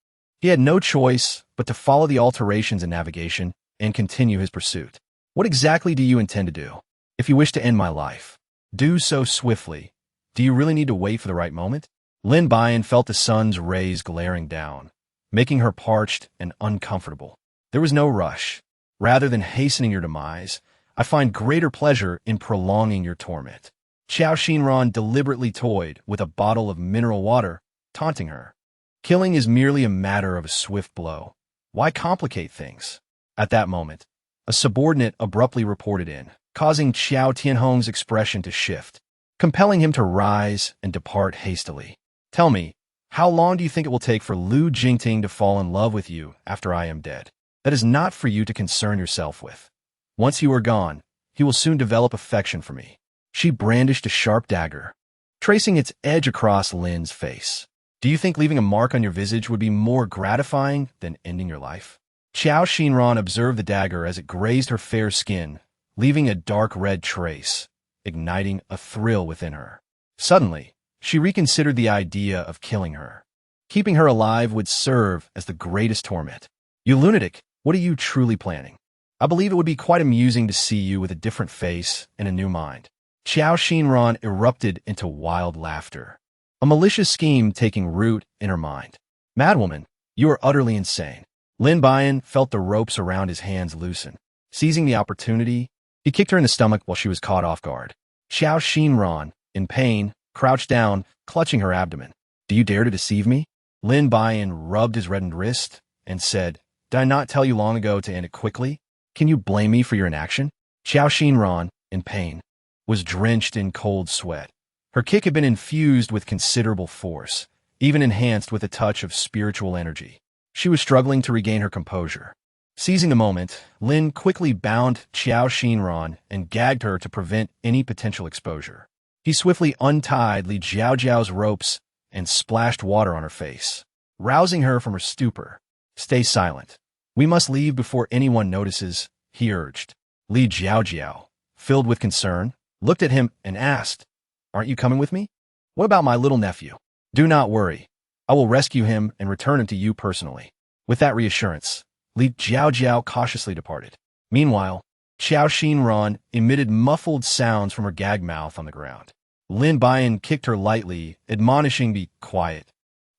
He had no choice but to follow the alterations in navigation and continue his pursuit. What exactly do you intend to do? If you wish to end my life, do so swiftly. Do you really need to wait for the right moment? Lin Buyan felt the sun's rays glaring down, making her parched and uncomfortable. There was no rush. Rather than hastening your demise, I find greater pleasure in prolonging your torment. Xiao Xinran deliberately toyed with a bottle of mineral water, taunting her. Killing is merely a matter of a swift blow. Why complicate things? At that moment, a subordinate abruptly reported in, causing Xiao Tianhong's expression to shift, compelling him to rise and depart hastily. Tell me, how long do you think it will take for Lu Jingting to fall in love with you after I am dead? That is not for you to concern yourself with. Once you are gone, he will soon develop affection for me. She brandished a sharp dagger, tracing its edge across Lin's face. Do you think leaving a mark on your visage would be more gratifying than ending your life? Xiao Xinran observed the dagger as it grazed her fair skin, leaving a dark red trace, igniting a thrill within her. Suddenly, she reconsidered the idea of killing her. Keeping her alive would serve as the greatest torment. You lunatic, what are you truly planning? I believe it would be quite amusing to see you with a different face and a new mind. Xiao Xinran erupted into wild laughter, a malicious scheme taking root in her mind. Madwoman, you are utterly insane. Lin Buyan felt the ropes around his hands loosen. Seizing the opportunity, he kicked her in the stomach while she was caught off guard. Xiao Xinran, in pain, crouched down, clutching her abdomen. Do you dare to deceive me? Lin Buyan rubbed his reddened wrist and said, Did I not tell you long ago to end it quickly? Can you blame me for your inaction? Xiao Xinran, in pain, was drenched in cold sweat. Her kick had been infused with considerable force, even enhanced with a touch of spiritual energy. She was struggling to regain her composure. Seizing the moment, Lin quickly bound Xiao Xinran and gagged her to prevent any potential exposure. He swiftly untied Li Jiaojiao's ropes and splashed water on her face, rousing her from her stupor. Stay silent. We must leave before anyone notices, he urged. Li Jiaojiao, filled with concern, looked at him and asked, Aren't you coming with me? What about my little nephew? Do not worry. I will rescue him and return him to you personally. With that reassurance, Li Jiaojiao cautiously departed. Meanwhile, Xiao Xinran emitted muffled sounds from her gag mouth on the ground. Lin Buyan kicked her lightly, admonishing be quiet,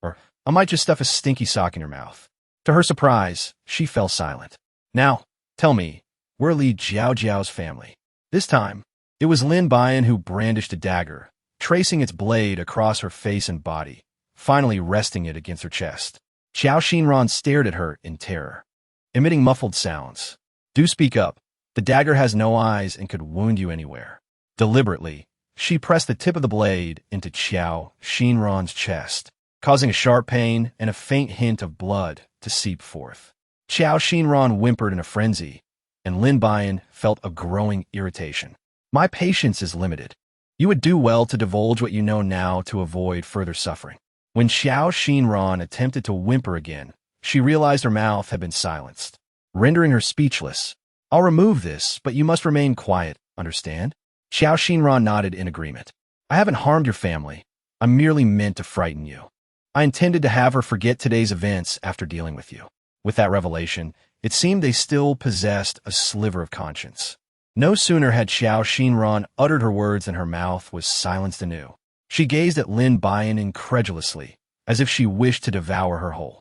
or I might just stuff a stinky sock in your mouth. To her surprise, she fell silent. Now, tell me, where Li Jiaojiao's family? This time, it was Lin Buyan who brandished a dagger, tracing its blade across her face and body, finally resting it against her chest. Xiao Xinran stared at her in terror, emitting muffled sounds. Do speak up. The dagger has no eyes and could wound you anywhere. Deliberately, she pressed the tip of the blade into Xiao Xinran's chest, causing a sharp pain and a faint hint of blood to seep forth. Xiao Xinran whimpered in a frenzy, and Lin Buyan felt a growing irritation. My patience is limited. You would do well to divulge what you know now to avoid further suffering. When Xiao Xinran attempted to whimper again, she realized her mouth had been silenced, rendering her speechless. I'll remove this, but you must remain quiet, understand? Xiao Xinran nodded in agreement. I haven't harmed your family. I merely meant to frighten you. I intended to have her forget today's events after dealing with you. With that revelation, it seemed they still possessed a sliver of conscience. No sooner had Xiao Xinran uttered her words than her mouth was silenced anew. She gazed at Lin Buyan incredulously, as if she wished to devour her whole.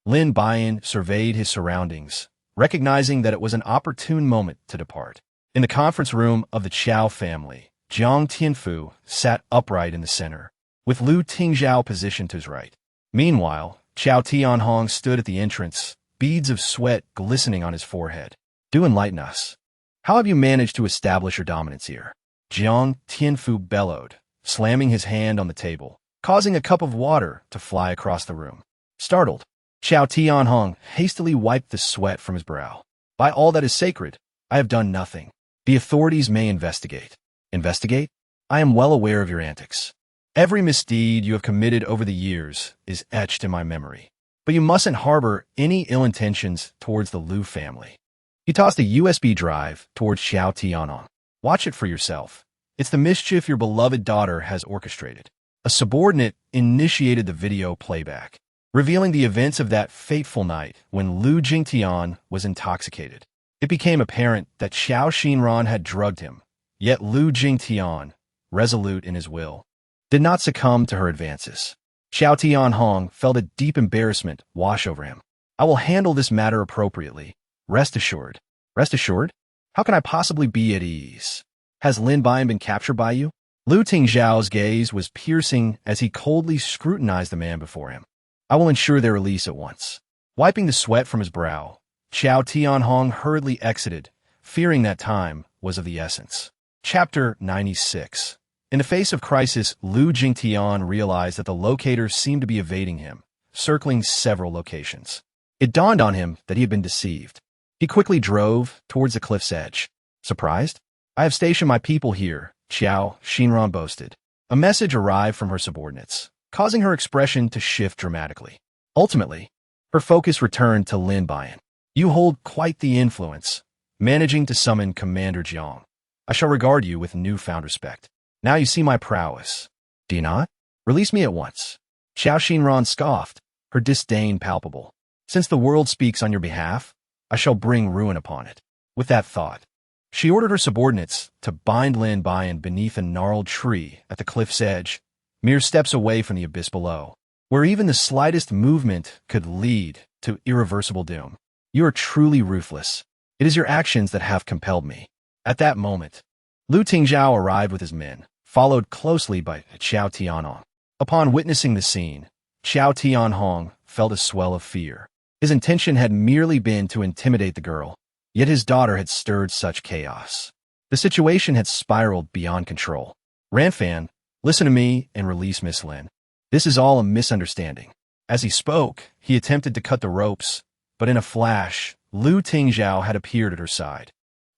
Lin Buyan surveyed his surroundings, recognizing that it was an opportune moment to depart. In the conference room of the Qiao family, Jiang Tianfu sat upright in the center, with Lu Tingzhao positioned to his right. Meanwhile, Qiao Tianhong stood at the entrance, beads of sweat glistening on his forehead. Do enlighten us. How have you managed to establish your dominance here? Jiang Tianfu bellowed, slamming his hand on the table, causing a cup of water to fly across the room. Startled, Qiao Tianhong hastily wiped the sweat from his brow. By all that is sacred, I have done nothing. The authorities may investigate. Investigate? I am well aware of your antics. Every misdeed you have committed over the years is etched in my memory. But you mustn't harbor any ill intentions towards the Lu family. He tossed a USB drive towards Qiao Tianhong. Watch it for yourself. It's the mischief your beloved daughter has orchestrated. A subordinate initiated the video playback, revealing the events of that fateful night when Lu Jingtian was intoxicated. It became apparent that Xiao Xinran had drugged him, yet Lu Jingtian, resolute in his will, did not succumb to her advances. Qiao Tianhong felt a deep embarrassment wash over him. I will handle this matter appropriately. Rest assured. Rest assured? How can I possibly be at ease? Has Lin Buyan been captured by you? Lu Tingzhao's gaze was piercing as he coldly scrutinized the man before him. I will ensure their release at once. Wiping the sweat from his brow, Qiao Tianhong hurriedly exited, fearing that time was of the essence. Chapter 96. In the face of crisis, Lu Jingtian realized that the locators seemed to be evading him, circling several locations. It dawned on him that he had been deceived. He quickly drove towards the cliff's edge. Surprised? I have stationed my people here, Xiao Xinran boasted. A message arrived from her subordinates, causing her expression to shift dramatically. Ultimately, her focus returned to Lin Buyan. You hold quite the influence, managing to summon Commander Jiang. I shall regard you with newfound respect. Now you see my prowess. Do you not? Release me at once. Xiao Xinran scoffed, her disdain palpable. Since the world speaks on your behalf, I shall bring ruin upon it. With that thought, she ordered her subordinates to bind Lin Buyan beneath a gnarled tree at the cliff's edge, mere steps away from the abyss below, where even the slightest movement could lead to irreversible doom. You are truly ruthless. It is your actions that have compelled me. At that moment, Lu Tingzhao arrived with his men, followed closely by Qiao Tianhong. Upon witnessing the scene, Qiao Tianhong felt a swell of fear. His intention had merely been to intimidate the girl, yet his daughter had stirred such chaos. The situation had spiraled beyond control. Ranfan, listen to me and release Miss Lin. This is all a misunderstanding. As he spoke, he attempted to cut the ropes, but in a flash, Lu Tingzhao had appeared at her side,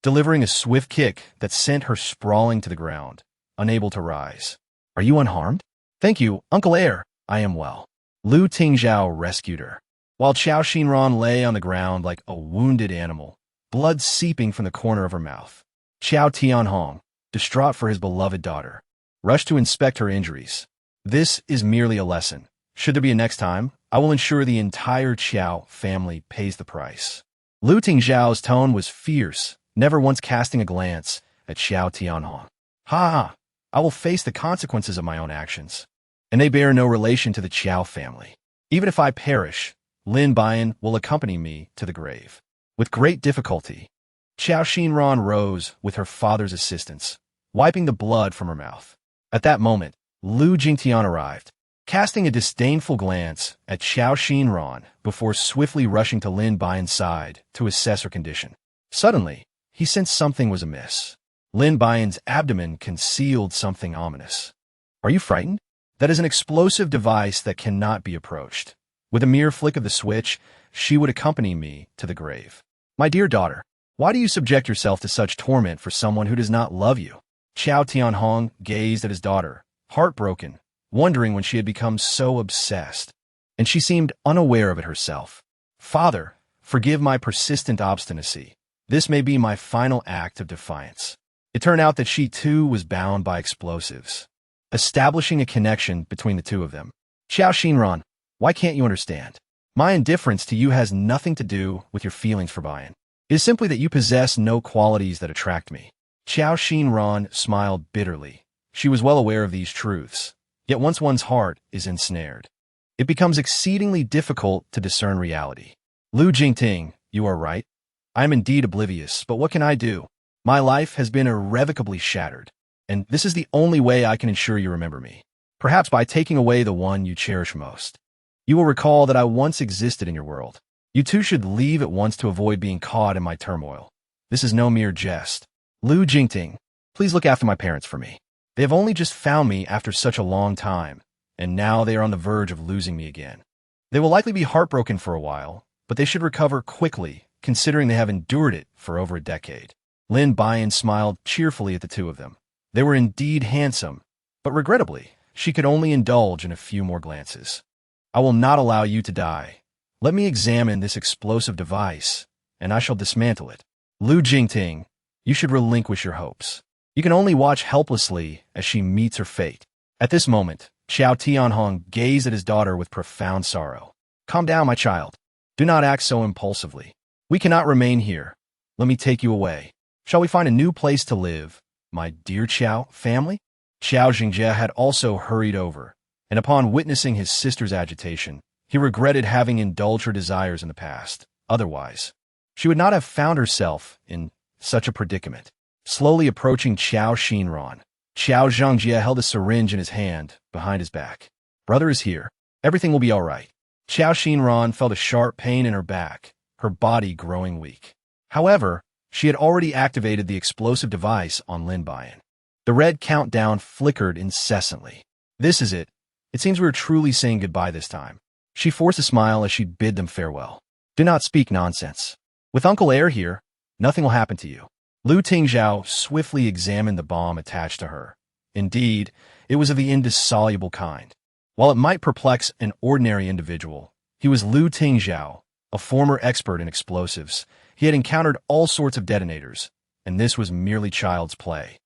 delivering a swift kick that sent her sprawling to the ground, unable to rise. Are you unharmed? Thank you, Uncle Air. I am well. Lu Tingzhao rescued her, while Qiao Xinran lay on the ground like a wounded animal, blood seeping from the corner of her mouth. Qiao Tianhong, distraught for his beloved daughter, rushed to inspect her injuries. This is merely a lesson. Should there be a next time, I will ensure the entire Qiao family pays the price. Lu Tingzhao's tone was fierce, never once casting a glance at Qiao Tianhong. Ha! I will face the consequences of my own actions, and they bear no relation to the Qiao family. Even if I perish, Lin Buyan will accompany me to the grave. With great difficulty, Qiao Xinran rose with her father's assistance, wiping the blood from her mouth. At that moment, Lu Jingtian arrived, casting a disdainful glance at Qiao Xinran before swiftly rushing to Lin Buyan's side to assess her condition. Suddenly, he sensed something was amiss. Lin Buyan's abdomen concealed something ominous. Are you frightened? That is an explosive device that cannot be approached. With a mere flick of the switch, she would accompany me to the grave. My dear daughter, why do you subject yourself to such torment for someone who does not love you? Qiao Tianhong gazed at his daughter, heartbroken, wondering when she had become so obsessed, and she seemed unaware of it herself. Father, forgive my persistent obstinacy. This may be my final act of defiance. It turned out that she too was bound by explosives, establishing a connection between the two of them. Qiao Xinran, why can't you understand? My indifference to you has nothing to do with your feelings for Buyan. It is simply that you possess no qualities that attract me. Qiao Xinran smiled bitterly. She was well aware of these truths. Yet once one's heart is ensnared, it becomes exceedingly difficult to discern reality. Lu Jingting, you are right. I am indeed oblivious, but what can I do? My life has been irrevocably shattered. and this is the only way I can ensure you remember me. Perhaps by taking away the one you cherish most. You will recall that I once existed in your world. You too should leave at once to avoid being caught in my turmoil. This is no mere jest. Lu Jingting, please look after my parents for me. They have only just found me after such a long time, and now they are on the verge of losing me again. They will likely be heartbroken for a while, but they should recover quickly, considering they have endured it for over a decade. Lin Buyan smiled cheerfully at the two of them. They were indeed handsome, but regrettably, she could only indulge in a few more glances. I will not allow you to die. Let me examine this explosive device, and I shall dismantle it. Lu Jingting, you should relinquish your hopes. You can only watch helplessly as she meets her fate. At this moment, Xiao Tianhong gazed at his daughter with profound sorrow. Calm down, my child. Do not act so impulsively. We cannot remain here. Let me take you away. Shall we find a new place to live, my dear Xiao family? Xiao Jingjie had also hurried over, and upon witnessing his sister's agitation, he regretted having indulged her desires in the past. Otherwise, she would not have found herself in such a predicament. Slowly approaching Xiao Xinran, Xiao Zhangjie held a syringe in his hand, behind his back. Brother is here. Everything will be all right. Xiao Xinran felt a sharp pain in her back, her body growing weak. However, she had already activated the explosive device on Lin Buyan. The red countdown flickered incessantly. This is it. It seems we are truly saying goodbye this time. She forced a smile as she bid them farewell. Do not speak nonsense. With Uncle Air here, nothing will happen to you. Lu Tingzhao swiftly examined the bomb attached to her. Indeed, it was of the indissoluble kind. While it might perplex an ordinary individual, he was Lu Tingzhao, a former expert in explosives. He had encountered all sorts of detonators, and this was merely child's play.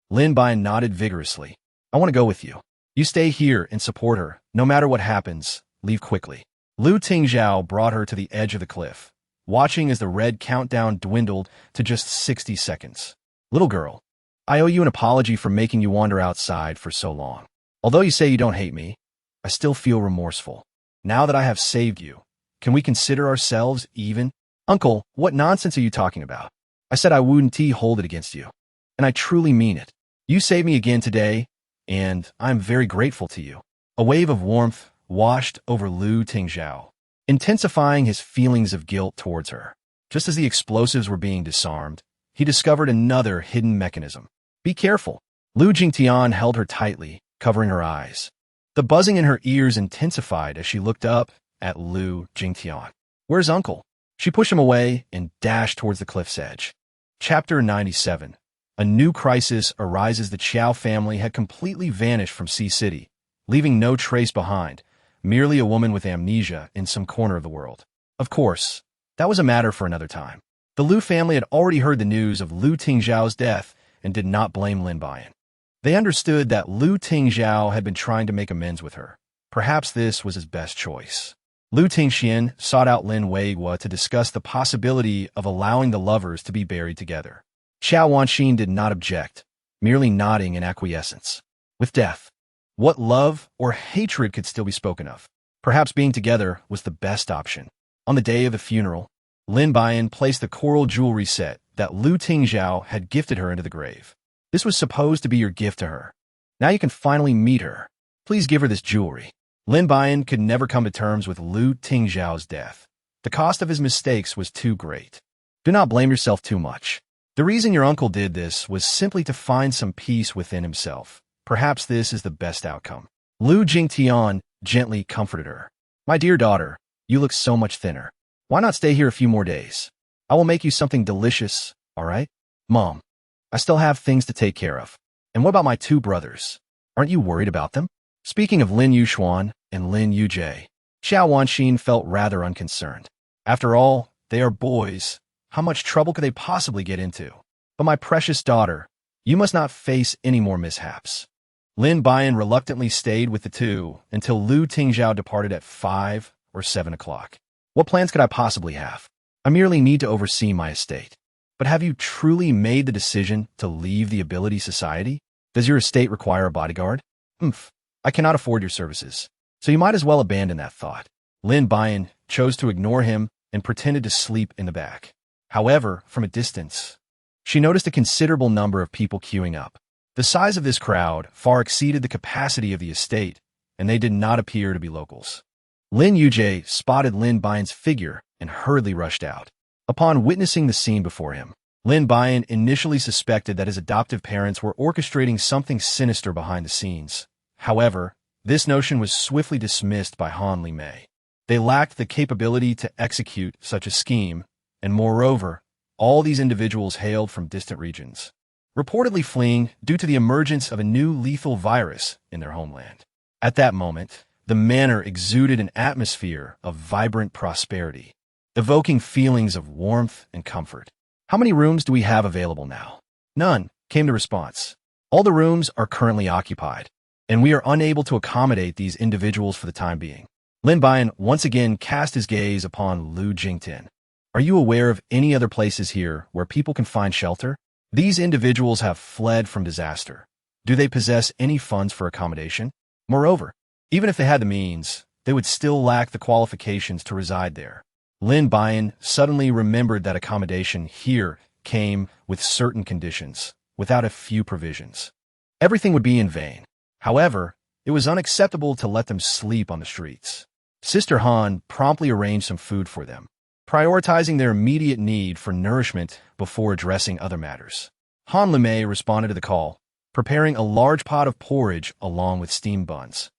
Lin Buyan nodded vigorously. I want to go with you. You stay here and support her. No matter what happens, leave quickly. Lu Tingzhao brought her to the edge of the cliff, watching as the red countdown dwindled to just 60 seconds. Little girl, I owe you an apology for making you wander outside for so long. Although you say you don't hate me, I still feel remorseful. Now that I have saved you, can we consider ourselves even? Uncle, what nonsense are you talking about? I said I wouldn't hold it against you, and I truly mean it. You saved me again today, and I'm very grateful to you. A wave of warmth washed over Lu Tingzhao, intensifying his feelings of guilt towards her. Just as the explosives were being disarmed, he discovered another hidden mechanism. Be careful. Lu Jingtian held her tightly, covering her eyes. The buzzing in her ears intensified as she looked up at Lu Jingtian. Where's Uncle? She pushed him away and dashed towards the cliff's edge. Chapter 97. A new crisis arises. The Qiao family had completely vanished from Sea City, leaving no trace behind, merely a woman with amnesia in some corner of the world. Of course, that was a matter for another time. The Lu family had already heard the news of Lu Tingzhao's death and did not blame Lin Buyan. They understood that Lu Tingzhao had been trying to make amends with her. Perhaps this was his best choice. Lu Tingxian sought out Lin Weiguo to discuss the possibility of allowing the lovers to be buried together. Xiao Wanxin did not object, merely nodding in acquiescence. With death, what love or hatred could still be spoken of? Perhaps being together was the best option. On the day of the funeral, Lin Buyan placed the coral jewelry set that Lu Tingzhao had gifted her into the grave. This was supposed to be your gift to her. Now you can finally meet her. Please give her this jewelry. Lin Buyan could never come to terms with Lu Tingzhao's death. The cost of his mistakes was too great. Do not blame yourself too much. The reason your uncle did this was simply to find some peace within himself. Perhaps this is the best outcome. Lu Jingtian gently comforted her. My dear daughter, you look so much thinner. Why not stay here a few more days? I will make you something delicious, all right? Mom, I still have things to take care of. And what about my two brothers? Aren't you worried about them? Speaking of Lin Yuxuan and Lin Yujie, Xiao Wanxin felt rather unconcerned. After all, they are boys. How much trouble could they possibly get into? But my precious daughter, you must not face any more mishaps. Lin Buyan reluctantly stayed with the two until Lu Tingzhao departed at 5 or 7 o'clock. What plans could I possibly have? I merely need to oversee my estate. But have you truly made the decision to leave the Ability Society? Does your estate require a bodyguard? I cannot afford your services, so you might as well abandon that thought. Lin Buyan chose to ignore him and pretended to sleep in the back. However, from a distance, she noticed a considerable number of people queuing up. The size of this crowd far exceeded the capacity of the estate, and they did not appear to be locals. Lin Yuji spotted Lin Buyan's figure and hurriedly rushed out. Upon witnessing the scene before him, Lin Buyan initially suspected that his adoptive parents were orchestrating something sinister behind the scenes. However, this notion was swiftly dismissed by Han Limei. They lacked the capability to execute such a scheme, and moreover, all these individuals hailed from distant regions, reportedly fleeing due to the emergence of a new lethal virus in their homeland. At that moment, the manor exuded an atmosphere of vibrant prosperity, evoking feelings of warmth and comfort. "How many rooms do we have available now?" "None," came the response. "All the rooms are currently occupied, and we are unable to accommodate these individuals for the time being." Lin Buyan once again cast his gaze upon Lu Jingtin. "Are you aware of any other places here where people can find shelter? These individuals have fled from disaster. Do they possess any funds for accommodation? Moreover, even if they had the means, they would still lack the qualifications to reside there." Lin Buyan suddenly remembered that accommodation here came with certain conditions, without a few provisions. Everything would be in vain. However, it was unacceptable to let them sleep on the streets. Sister Han promptly arranged some food for them, prioritizing their immediate need for nourishment before addressing other matters. Han Limei responded to the call, preparing a large pot of porridge along with steamed buns,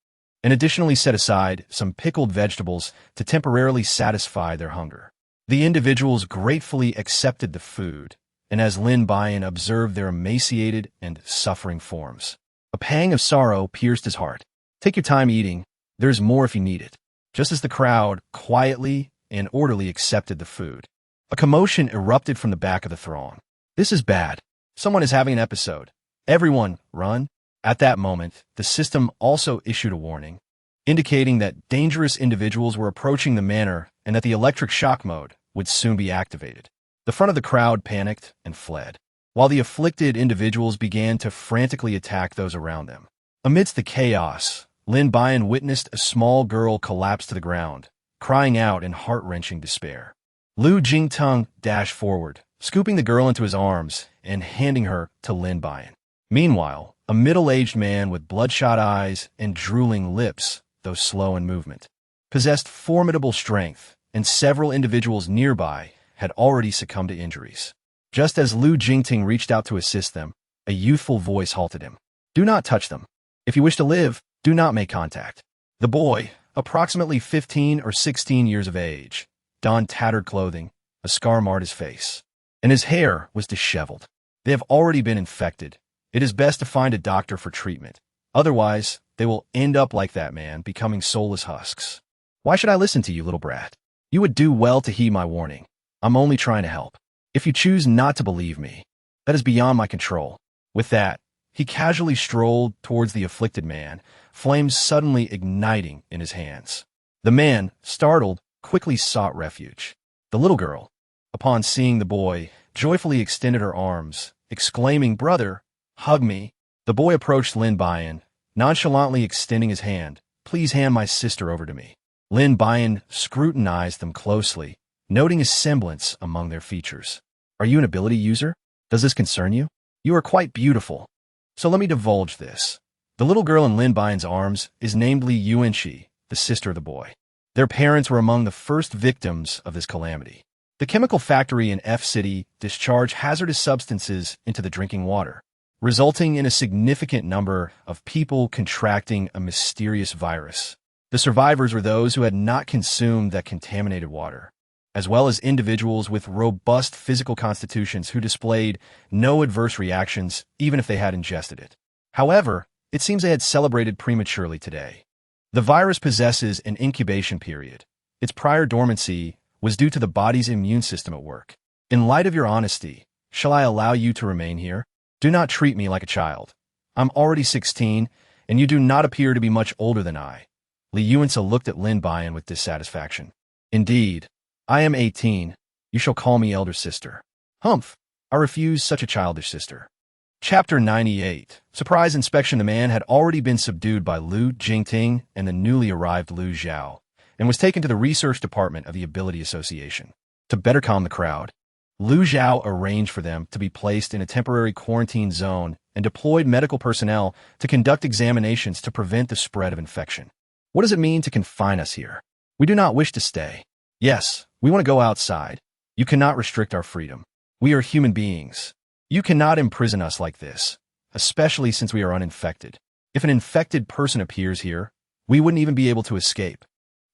and additionally set aside some pickled vegetables to temporarily satisfy their hunger. The individuals gratefully accepted the food, and as Lin Buyan observed their emaciated and suffering forms, a pang of sorrow pierced his heart. "Take your time eating. There's more if you need it." Just as the crowd quietly and orderly accepted the food, a commotion erupted from the back of the throng. "This is bad. Someone is having an episode. Everyone, run." At that moment, the system also issued a warning, indicating that dangerous individuals were approaching the manor and that the electric shock mode would soon be activated. The front of the crowd panicked and fled, while the afflicted individuals began to frantically attack those around them. Amidst the chaos, Lin Buyan witnessed a small girl collapse to the ground, crying out in heart-wrenching despair. Lu Jingtung dashed forward, scooping the girl into his arms and handing her to Lin Buyan. Meanwhile, a middle-aged man with bloodshot eyes and drooling lips, though slow in movement, possessed formidable strength, and several individuals nearby had already succumbed to injuries. Just as Lu Jingting reached out to assist them, a youthful voice halted him. "Do not touch them. If you wish to live, do not make contact." The boy, approximately 15 or 16 years of age, donned tattered clothing, a scar marred his face, and his hair was disheveled. "They have already been infected. It is best to find a doctor for treatment. Otherwise, they will end up like that man, becoming soulless husks." "Why should I listen to you, little brat? You would do well to heed my warning. I'm only trying to help. If you choose not to believe me, that is beyond my control." With that, he casually strolled towards the afflicted man, flames suddenly igniting in his hands. The man, startled, quickly sought refuge. The little girl, upon seeing the boy, joyfully extended her arms, exclaiming, "Brother, hug me." The boy approached Lin Buyan, nonchalantly extending his hand. "Please hand my sister over to me." Lin Buyan scrutinized them closely, noting a semblance among their features. "Are you an ability user? Does this concern you? You are quite beautiful. So let me divulge this. The little girl in Lin Buyan's arms is named Li Yuanxi, the sister of the boy. Their parents were among the first victims of this calamity. The chemical factory in F City discharged hazardous substances into the drinking water, resulting in a significant number of people contracting a mysterious virus. The survivors were those who had not consumed that contaminated water, as well as individuals with robust physical constitutions who displayed no adverse reactions even if they had ingested it. However, it seems they had celebrated prematurely today. The virus possesses an incubation period. Its prior dormancy was due to the body's immune system at work. In light of your honesty, shall I allow you to remain here? Do not treat me like a child. I'm already 16, and you do not appear to be much older than I." Li Yuanxi looked at Lin Buyan with dissatisfaction. "Indeed, I am 18. You shall call me elder sister." "Humph, I refuse such a childish sister." Chapter 98. Surprise inspection. The man had already been subdued by Lu Jingting and the newly arrived Lu Zhao, and was taken to the research department of the Ability Association. To better calm the crowd, Lu Zhao arranged for them to be placed in a temporary quarantine zone and deployed medical personnel to conduct examinations to prevent the spread of infection. What does it mean to confine us here? We do not wish to stay. Yes, we want to go outside. You cannot restrict our freedom. We are human beings. You cannot imprison us like this, especially since we are uninfected. If an infected person appears here, we wouldn't even be able to escape.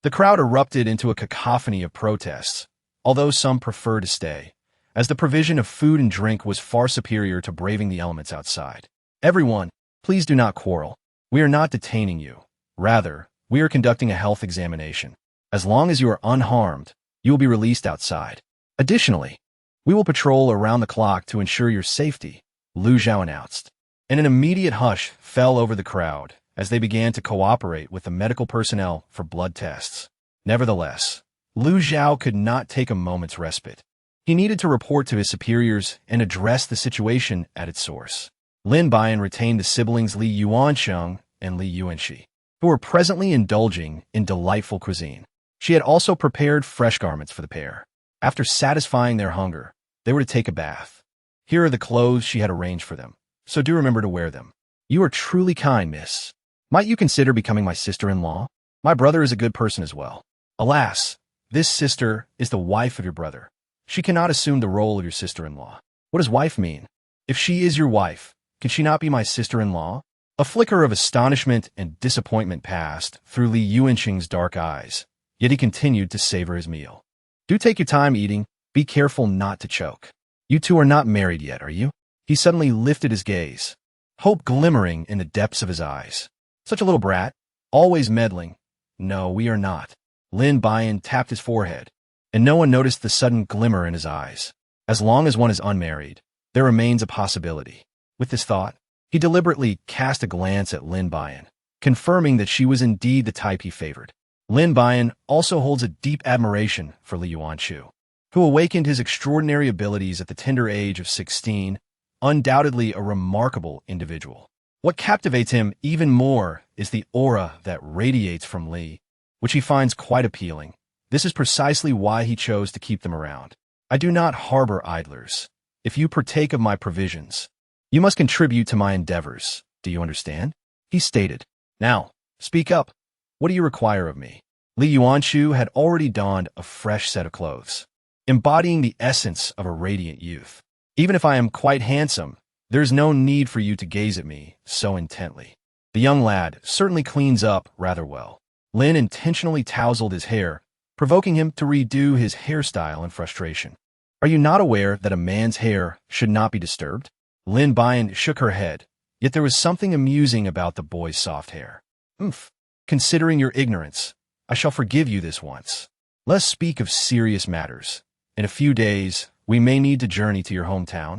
The crowd erupted into a cacophony of protests, although some preferred to stay, as the provision of food and drink was far superior to braving the elements outside. Everyone, please do not quarrel. We are not detaining you. Rather, we are conducting a health examination. As long as you are unharmed, you will be released outside. Additionally, we will patrol around the clock to ensure your safety, Lu Zhao announced. And an immediate hush fell over the crowd as they began to cooperate with the medical personnel for blood tests. Nevertheless, Lu Zhao could not take a moment's respite. He needed to report to his superiors and address the situation at its source. Lin Buyan retained the siblings Li Yuansheng and Li Yuanxi, who were presently indulging in delightful cuisine. She had also prepared fresh garments for the pair. After satisfying their hunger, they were to take a bath. Here are the clothes she had arranged for them, so do remember to wear them. You are truly kind, miss. Might you consider becoming my sister-in-law? My brother is a good person as well. Alas, this sister is the wife of your brother. She cannot assume the role of your sister-in-law. What does wife mean? If she is your wife, can she not be my sister-in-law? A flicker of astonishment and disappointment passed through Li Yuanxing's dark eyes, yet he continued to savor his meal. Do take your time eating. Be careful not to choke. You two are not married yet, are you? He suddenly lifted his gaze, hope glimmering in the depths of his eyes. Such a little brat, always meddling. No, we are not. Lin Buyan tapped his forehead, and no one noticed the sudden glimmer in his eyes. As long as one is unmarried, there remains a possibility. With this thought, he deliberately cast a glance at Lin Buyan, confirming that she was indeed the type he favored. Lin Buyan also holds a deep admiration for Li Yuanxu, who awakened his extraordinary abilities at the tender age of 16, undoubtedly a remarkable individual. What captivates him even more is the aura that radiates from Li, which he finds quite appealing. This is precisely why he chose to keep them around. I do not harbor idlers. If you partake of my provisions, you must contribute to my endeavors. Do you understand? He stated. Now, speak up. What do you require of me? Li Yuanxu had already donned a fresh set of clothes, embodying the essence of a radiant youth. Even if I am quite handsome, there is no need for you to gaze at me so intently. The young lad certainly cleans up rather well. Lin intentionally tousled his hair, provoking him to redo his hairstyle in frustration. Are you not aware that a man's hair should not be disturbed? Lin Buyan shook her head, yet there was something amusing about the boy's soft hair. Oomph. Considering your ignorance, I shall forgive you this once. Let's speak of serious matters. In a few days, we may need to journey to your hometown,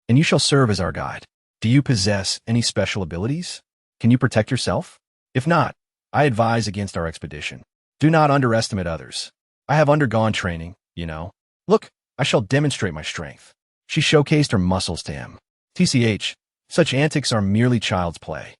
and you shall serve as our guide. Do you possess any special abilities? Can you protect yourself? If not, I advise against our expedition. Do not underestimate others. I have undergone training, you know. Look, I shall demonstrate my strength. She showcased her muscles to him. TCH, such antics are merely child's play.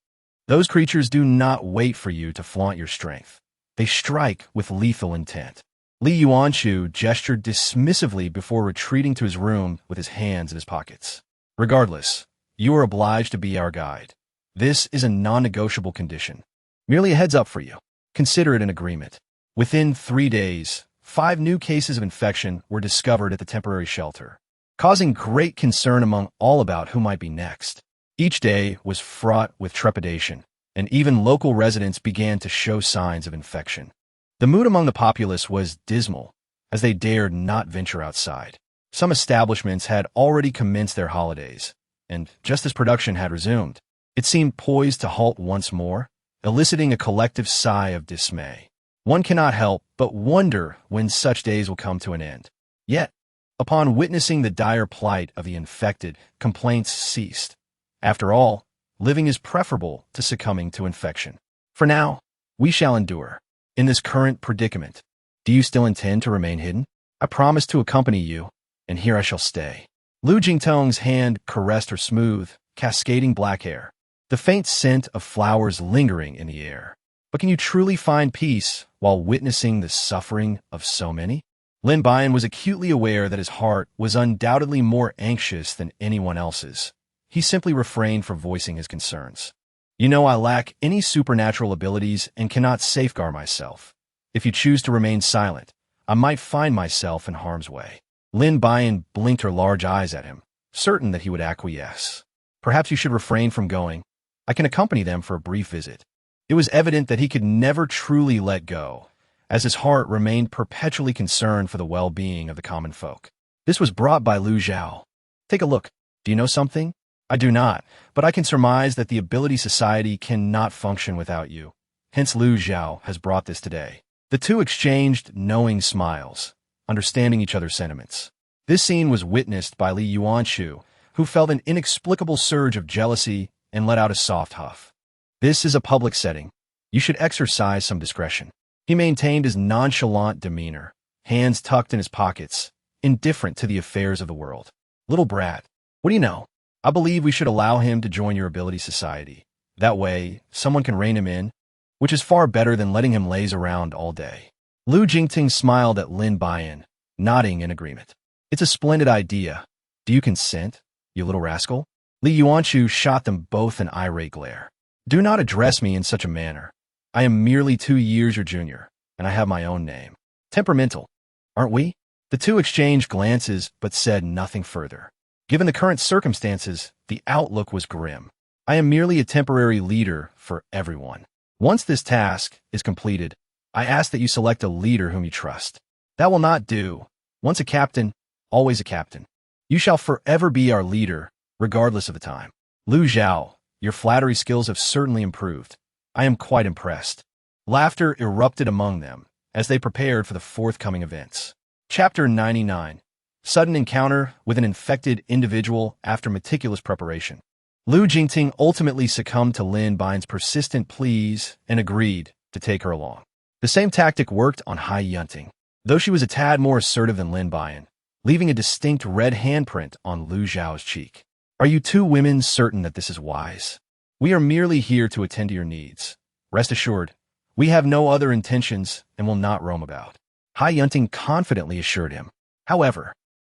Those creatures do not wait for you to flaunt your strength. They strike with lethal intent. Li Yuanxu gestured dismissively before retreating to his room with his hands in his pockets. Regardless, you are obliged to be our guide. This is a non-negotiable condition. Merely a heads up for you. Consider it an agreement. Within 3 days, 5 new cases of infection were discovered at the temporary shelter, causing great concern among all about who might be next. Each day was fraught with trepidation, and even local residents began to show signs of infection. The mood among the populace was dismal, as they dared not venture outside. Some establishments had already commenced their holidays, and just as production had resumed, it seemed poised to halt once more, eliciting a collective sigh of dismay. One cannot help but wonder when such days will come to an end. Yet, upon witnessing the dire plight of the infected, complaints ceased. After all, living is preferable to succumbing to infection. For now, we shall endure. In this current predicament, do you still intend to remain hidden? I promise to accompany you, and here I shall stay. Lu Jingtong's hand caressed her smooth, cascading black hair, the faint scent of flowers lingering in the air. But can you truly find peace while witnessing the suffering of so many? Lin Buyan was acutely aware that his heart was undoubtedly more anxious than anyone else's. He simply refrained from voicing his concerns. You know, I lack any supernatural abilities and cannot safeguard myself. If you choose to remain silent, I might find myself in harm's way. Lin Buyan blinked her large eyes at him, certain that he would acquiesce. Perhaps you should refrain from going. I can accompany them for a brief visit. It was evident that he could never truly let go, as his heart remained perpetually concerned for the well-being of the common folk. This was brought by Lu Zhao. Take a look. Do you know something? I do not, but I can surmise that the Ability Society cannot function without you. Hence Lu Zhao has brought this today. The two exchanged knowing smiles, understanding each other's sentiments. This scene was witnessed by Li Yuanchu, who felt an inexplicable surge of jealousy and let out a soft huff. This is a public setting. You should exercise some discretion. He maintained his nonchalant demeanor, hands tucked in his pockets, indifferent to the affairs of the world. Little brat, what do you know? I believe we should allow him to join your Ability Society. That way, someone can rein him in, which is far better than letting him laze around all day. Lu Jingting smiled at Lin Buyan, nodding in agreement. It's a splendid idea. Do you consent, you little rascal? Li Yuanchu shot them both an irate glare. Do not address me in such a manner. I am merely 2 years your junior, and I have my own name. Temperamental, aren't we? The two exchanged glances but said nothing further. Given the current circumstances, the outlook was grim. I am merely a temporary leader for everyone. Once this task is completed, I ask that you select a leader whom you trust. That will not do. Once a captain, always a captain. You shall forever be our leader, regardless of the time. Lu Zhao, your flattery skills have certainly improved. I am quite impressed. Laughter erupted among them as they prepared for the forthcoming events. Chapter 99. Sudden encounter with an infected individual after meticulous preparation. Lu Jingting ultimately succumbed to Lin Buyan's persistent pleas and agreed to take her along. The same tactic worked on Hai Yunting, though she was a tad more assertive than Lin Buyan, leaving a distinct red handprint on Lu Zhao's cheek. Are you two women certain that this is wise? We are merely here to attend to your needs. Rest assured, we have no other intentions and will not roam about. Hai Yunting confidently assured him. However,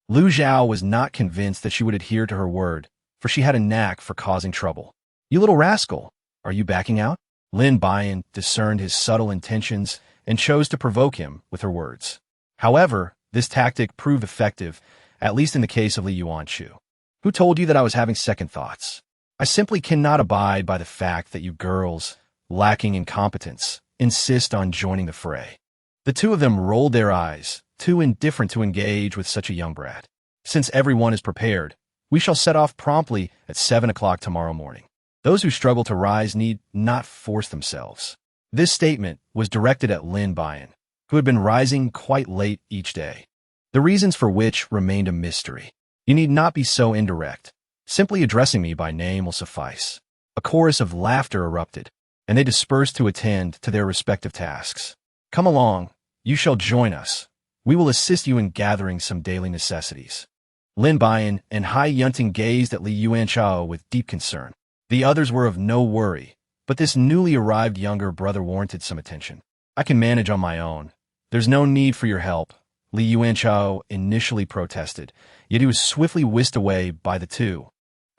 Lu Zhao was not convinced that she would adhere to her word, for she had a knack for causing trouble. You little rascal, are you backing out? Lin Buyan discerned his subtle intentions and chose to provoke him with her words. However, this tactic proved effective, at least in the case of Li Yuanchu. Who told you that I was having second thoughts? I simply cannot abide by the fact that you girls, lacking in competence, insist on joining the fray. The two of them rolled their eyes, too indifferent to engage with such a young brat. Since everyone is prepared, we shall set off promptly at 7 o'clock tomorrow morning. Those who struggle to rise need not force themselves. This statement was directed at Lin Buyan, who had been rising quite late each day, the reasons for which remained a mystery. You need not be so indirect. Simply addressing me by name will suffice. A chorus of laughter erupted, and they dispersed to attend to their respective tasks. Come along, you shall join us. We will assist you in gathering some daily necessities. Lin Buyan and Hai Yunting gazed at Li Yuanchao with deep concern. The others were of no worry, but this newly arrived younger brother warranted some attention. I can manage on my own. There's no need for your help, Li Yuanchao initially protested, yet he was swiftly whisked away by the two,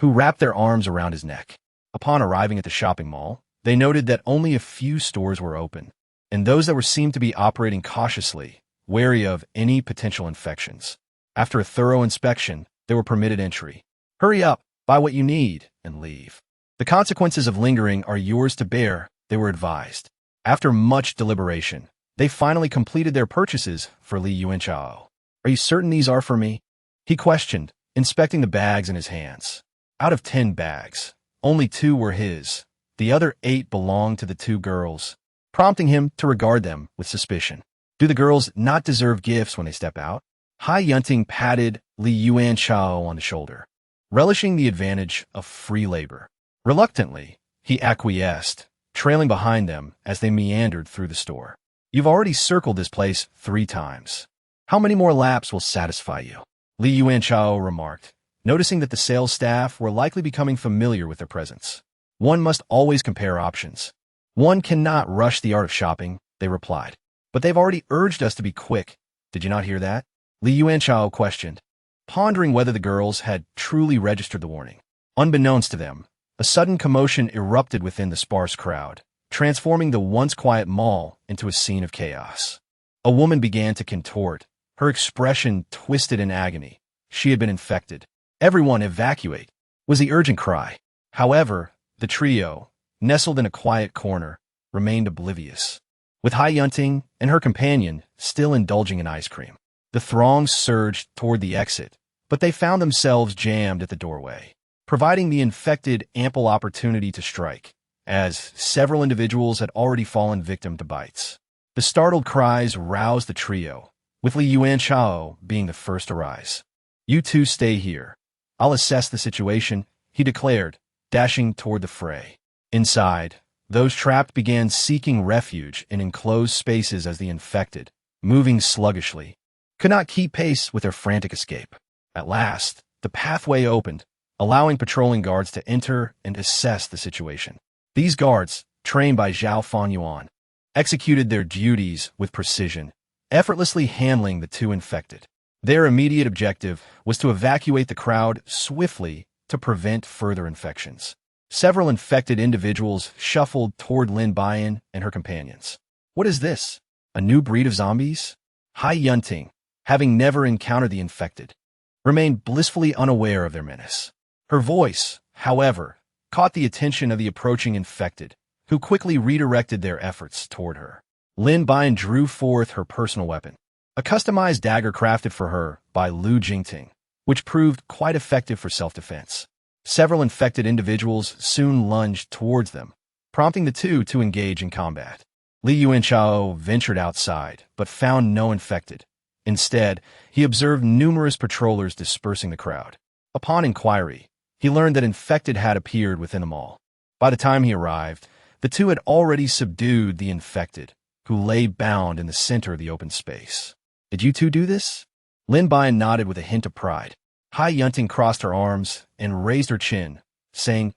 who wrapped their arms around his neck. Upon arriving at the shopping mall, they noted that only a few stores were open, and those that were seemed to be operating cautiously, wary of any potential infections. After a thorough inspection, they were permitted entry. Hurry up, buy what you need, and leave. The consequences of lingering are yours to bear, they were advised. After much deliberation, they finally completed their purchases for Li Yuanchao. Are you certain these are for me? He questioned, inspecting the bags in his hands. Out of 10 bags, only 2 were his. The other 8 belonged to the 2 girls, prompting him to regard them with suspicion. Do the girls not deserve gifts when they step out? Hai Yunting patted Li Yuanchao on the shoulder, relishing the advantage of free labor. Reluctantly, he acquiesced, trailing behind them as they meandered through the store. You've already circled this place 3 times. How many more laps will satisfy you? Li Yuanchao remarked, noticing that the sales staff were likely becoming familiar with their presence. One must always compare options. One cannot rush the art of shopping, they replied. But they've already urged us to be quick. Did you not hear that? Li Yuanchao questioned, pondering whether the girls had truly registered the warning. Unbeknownst to them, a sudden commotion erupted within the sparse crowd, transforming the once quiet mall into a scene of chaos. A woman began to contort, her expression twisted in agony. She had been infected. "Everyone evacuate," was the urgent cry. However, the trio, nestled in a quiet corner, remained oblivious, with Hai Yunting and her companion still indulging in ice cream. The throng surged toward the exit, but they found themselves jammed at the doorway, providing the infected ample opportunity to strike, as several individuals had already fallen victim to bites. The startled cries roused the trio, with Li Yuanchao being the first to rise. "You two stay here. I'll assess the situation," he declared, dashing toward the fray. Inside, those trapped began seeking refuge in enclosed spaces as the infected, moving sluggishly, could not keep pace with their frantic escape. At last, the pathway opened, allowing patrolling guards to enter and assess the situation. These guards, trained by Zhao Fanyuan, executed their duties with precision, effortlessly handling the two infected. Their immediate objective was to evacuate the crowd swiftly to prevent further infections. Several infected individuals shuffled toward Lin Buyan and her companions. "What is this? A new breed of zombies?" Hai Yunting, having never encountered the infected, remained blissfully unaware of their menace. Her voice, however, caught the attention of the approaching infected, who quickly redirected their efforts toward her. Lin Buyan drew forth her personal weapon, a customized dagger crafted for her by Lu Jingting, which proved quite effective for self-defense. Several infected individuals soon lunged towards them, prompting the two to engage in combat. Li Yuanchao ventured outside, but found no infected. Instead, he observed numerous patrollers dispersing the crowd. Upon inquiry, he learned that infected had appeared within the mall. By the time he arrived, the two had already subdued the infected, who lay bound in the center of the open space. "Did you two do this?" Lin Buyan nodded with a hint of pride. Hai Yunting crossed her arms and raised her chin, saying,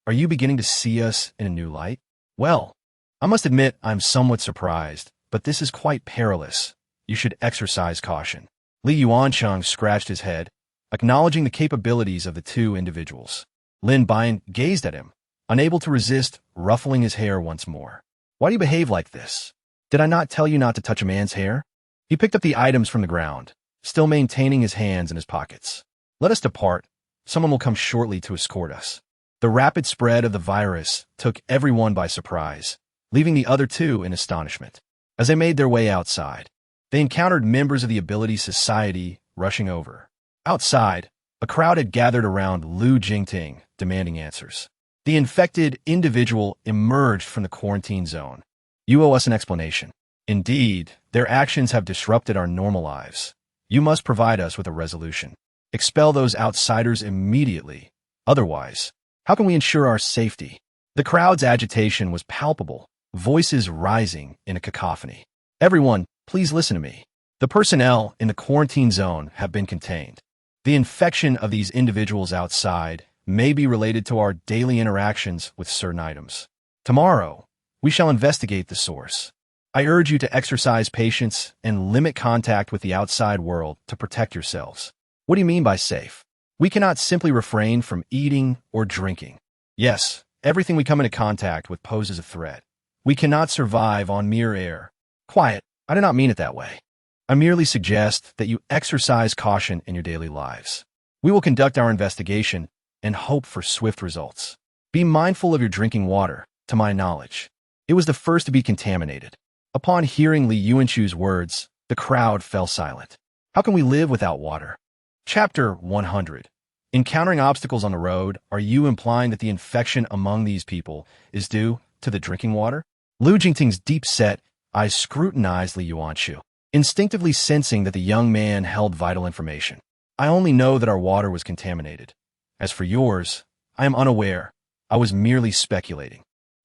"Are you beginning to see us in a new light? Well, I must admit I'm somewhat surprised, but this is quite perilous. You should exercise caution." Li Yuanchang scratched his head, acknowledging the capabilities of the two individuals. Lin Buyan gazed at him, unable to resist ruffling his hair once more. "Why do you behave like this? Did I not tell you not to touch a man's hair?" He picked up the items from the ground, still maintaining his hands in his pockets. "Let us depart. Someone will come shortly to escort us." The rapid spread of the virus took everyone by surprise, leaving the other two in astonishment. As they made their way outside, they encountered members of the Ability Society rushing over. Outside, a crowd had gathered around Lu Jingting, demanding answers. The infected individual emerged from the quarantine zone. "You owe us an explanation. Indeed, their actions have disrupted our normal lives. You must provide us with a resolution. Expel those outsiders immediately. Otherwise, how can we ensure our safety?" The crowd's agitation was palpable, voices rising in a cacophony. "Everyone, please listen to me. The personnel in the quarantine zone have been contained. The infection of these individuals outside may be related to our daily interactions with certain items. Tomorrow, we shall investigate the source. I urge you to exercise patience and limit contact with the outside world to protect yourselves." "What do you mean by safe?" "We cannot simply refrain from eating or drinking. Yes, everything we come into contact with poses a threat. We cannot survive on mere air." "Quiet, I do not mean it that way. I merely suggest that you exercise caution in your daily lives. We will conduct our investigation and hope for swift results. Be mindful of your drinking water. To my knowledge, it was the first to be contaminated." Upon hearing Li Yuanchu's words, the crowd fell silent. How can we live without water? Chapter 100. Encountering obstacles on the road, are you implying that the infection among these people is due to the drinking water? Lu Jingting's deep-set eyes scrutinized Li Yuanchu, instinctively sensing that the young man held vital information. "I only know that our water was contaminated. As for yours, I am unaware. I was merely speculating."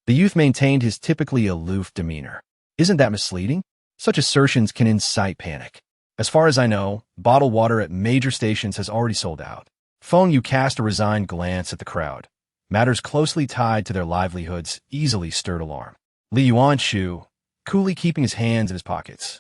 The youth maintained his typically aloof demeanor. Isn't that misleading? Such assertions can incite panic. As far as I know, bottled water at major stations has already sold out. Feng Yu cast a resigned glance at the crowd. Matters closely tied to their livelihoods easily stirred alarm. Li Yuanchu, coolly keeping his hands in his pockets,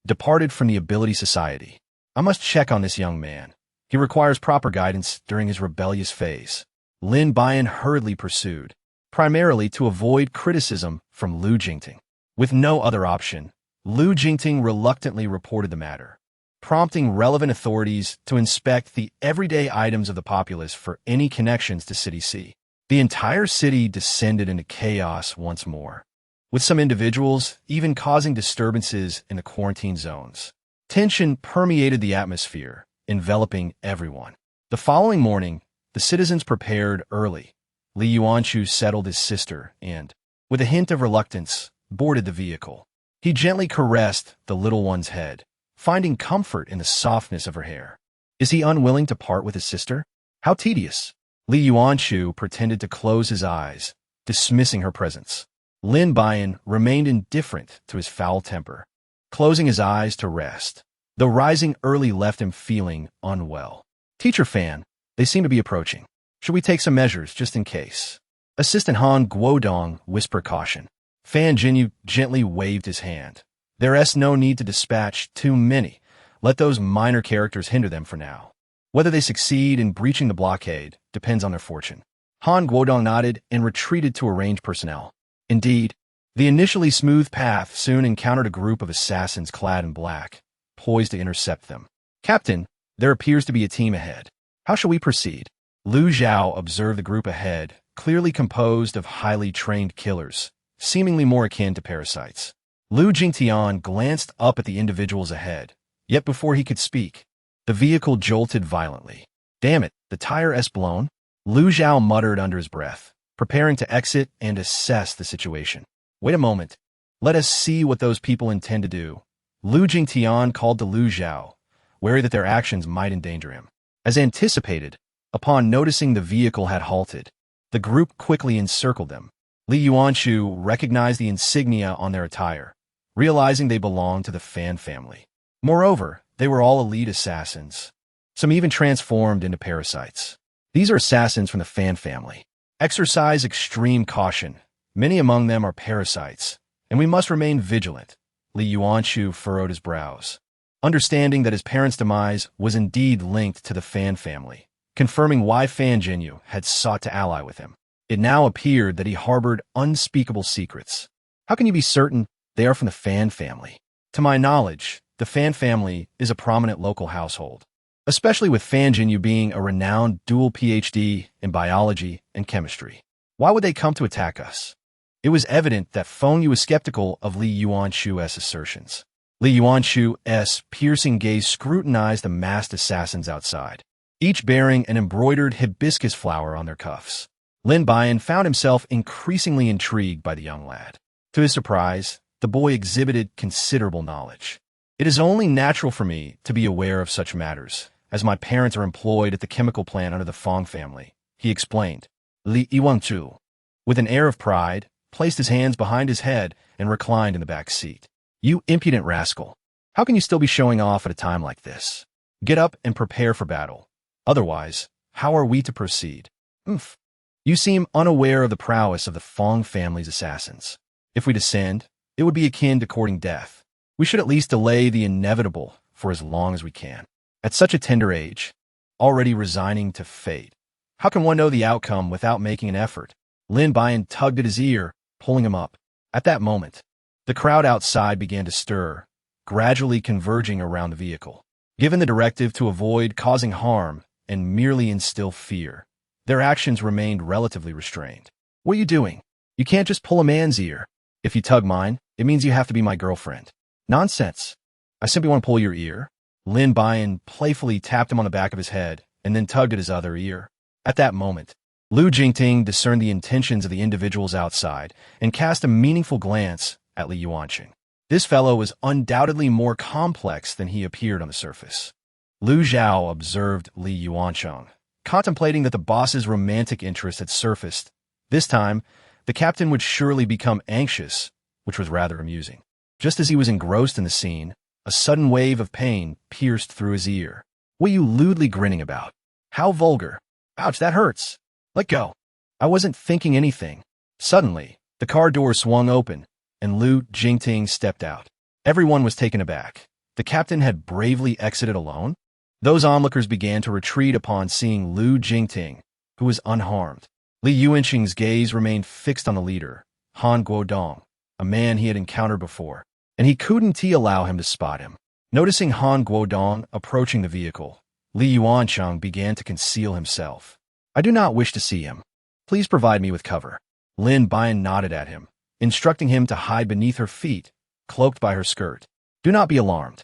departed from the ability society. I must check on this young man. He requires proper guidance during his rebellious phase. Lin Buyan hurriedly pursued, primarily to avoid criticism from Lu Jingting. With no other option, Lu Jingting reluctantly reported the matter, prompting relevant authorities to inspect the everyday items of the populace for any connections to City C. The entire city descended into chaos once more, with some individuals even causing disturbances in the quarantine zones. Tension permeated the atmosphere, enveloping everyone. The following morning, the citizens prepared early. Li Yuanchu settled his sister and, with a hint of reluctance, boarded the vehicle. He gently caressed the little one's head, finding comfort in the softness of her hair. Is he unwilling to part with his sister? How tedious! Li Yuanchu pretended to close his eyes, dismissing her presence. Lin Buyan remained indifferent to his foul temper, closing his eyes to rest. The rising early left him feeling unwell. Teacher Fan, they seem to be approaching. Should we take some measures just in case? Assistant Han Guodong whispered caution. Fan Jinyu gently waved his hand. There's no need to dispatch too many. Let those minor characters hinder them for now. Whether they succeed in breaching the blockade depends on their fortune. Han Guodong nodded and retreated to arrange personnel. Indeed, the initially smooth path soon encountered a group of assassins clad in black, poised to intercept them. Captain, there appears to be a team ahead. How shall we proceed? Lu Zhao observed the group ahead, clearly composed of highly trained killers, seemingly more akin to parasites. Lu Jingtian glanced up at the individuals ahead, yet before he could speak, the vehicle jolted violently. Damn it, the tire's blown? Lu Zhao muttered under his breath, preparing to exit and assess the situation. Wait a moment. Let us see what those people intend to do. Lu Jingtian called to Lu Zhao, wary that their actions might endanger him. As anticipated, upon noticing the vehicle had halted, the group quickly encircled them. Li Yuanchu recognized the insignia on their attire, realizing they belonged to the Fan family. Moreover, they were all elite assassins, some even transformed into parasites. These are assassins from the Fan family. Exercise extreme caution. Many among them are parasites, and we must remain vigilant. Li Yuanchu furrowed his brows, understanding that his parents' demise was indeed linked to the Fan family, confirming why Fan Jinyu had sought to ally with him. It now appeared that he harbored unspeakable secrets. How can you be certain they are from the Fan family? To my knowledge, the Fan family is a prominent local household, especially with Fan Jinyu being a renowned dual PhD in biology and chemistry. Why would they come to attack us? It was evident that Feng Yu was skeptical of Li Yuanchu's assertions. Li Yuanchu's piercing gaze scrutinized the masked assassins outside, each bearing an embroidered hibiscus flower on their cuffs. Lin Buyan found himself increasingly intrigued by the young lad. To his surprise, the boy exhibited considerable knowledge. It is only natural for me to be aware of such matters, as my parents are employed at the chemical plant under the Feng family, he explained. Li Yuanchu, with an air of pride, placed his hands behind his head and reclined in the back seat. You impudent rascal. How can you still be showing off at a time like this? Get up and prepare for battle. Otherwise, how are we to proceed? Oomph. You seem unaware of the prowess of the Feng family's assassins. If we descend, it would be akin to courting death. We should at least delay the inevitable for as long as we can. At such a tender age, already resigning to fate, how can one know the outcome without making an effort? Lin Buyan tugged at his ear, pulling him up. At that moment, the crowd outside began to stir, gradually converging around the vehicle. Given the directive to avoid causing harm and merely instill fear, their actions remained relatively restrained. What are you doing? You can't just pull a man's ear. If you tug mine, it means you have to be my girlfriend. Nonsense. I simply want to pull your ear. Lin Buyan playfully tapped him on the back of his head and then tugged at his other ear. At that moment, Lu Jingting discerned the intentions of the individuals outside and cast a meaningful glance at Li Yuanqing. This fellow was undoubtedly more complex than he appeared on the surface. Lu Zhao observed Li Yuanqing, contemplating that the boss's romantic interest had surfaced. This time, the captain would surely become anxious, which was rather amusing. Just as he was engrossed in the scene, a sudden wave of pain pierced through his ear. What are you lewdly grinning about? How vulgar. Ouch, that hurts. Let go. I wasn't thinking anything. Suddenly, the car door swung open, and Lu Jingting stepped out. Everyone was taken aback. The captain had bravely exited alone? Those onlookers began to retreat upon seeing Lu Jingting, who was unharmed. Li Yuanqing's gaze remained fixed on the leader, Han Guodong, a man he had encountered before, and he couldn't allow him to spot him. Noticing Han Guodong approaching the vehicle, Li Yuanqing began to conceal himself. I do not wish to see him. Please provide me with cover. Lin Buyan nodded at him, instructing him to hide beneath her feet, cloaked by her skirt. Do not be alarmed.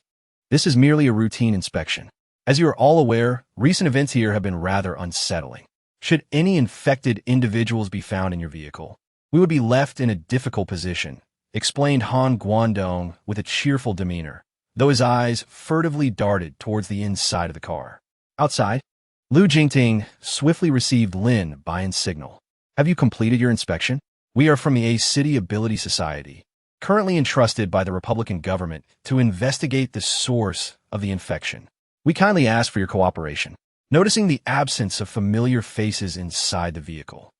This is merely a routine inspection. As you are all aware, recent events here have been rather unsettling. Should any infected individuals be found in your vehicle, we would be left in a difficult position, explained Han Guodong with a cheerful demeanor, though his eyes furtively darted towards the inside of the car. Outside, Lu Jingting swiftly received Lin Buyan's signal. Have you completed your inspection? We are from the City Ability Society, currently entrusted by the Republican government to investigate the source of the infection. We kindly ask for your cooperation. Noticing the absence of familiar faces inside the vehicle,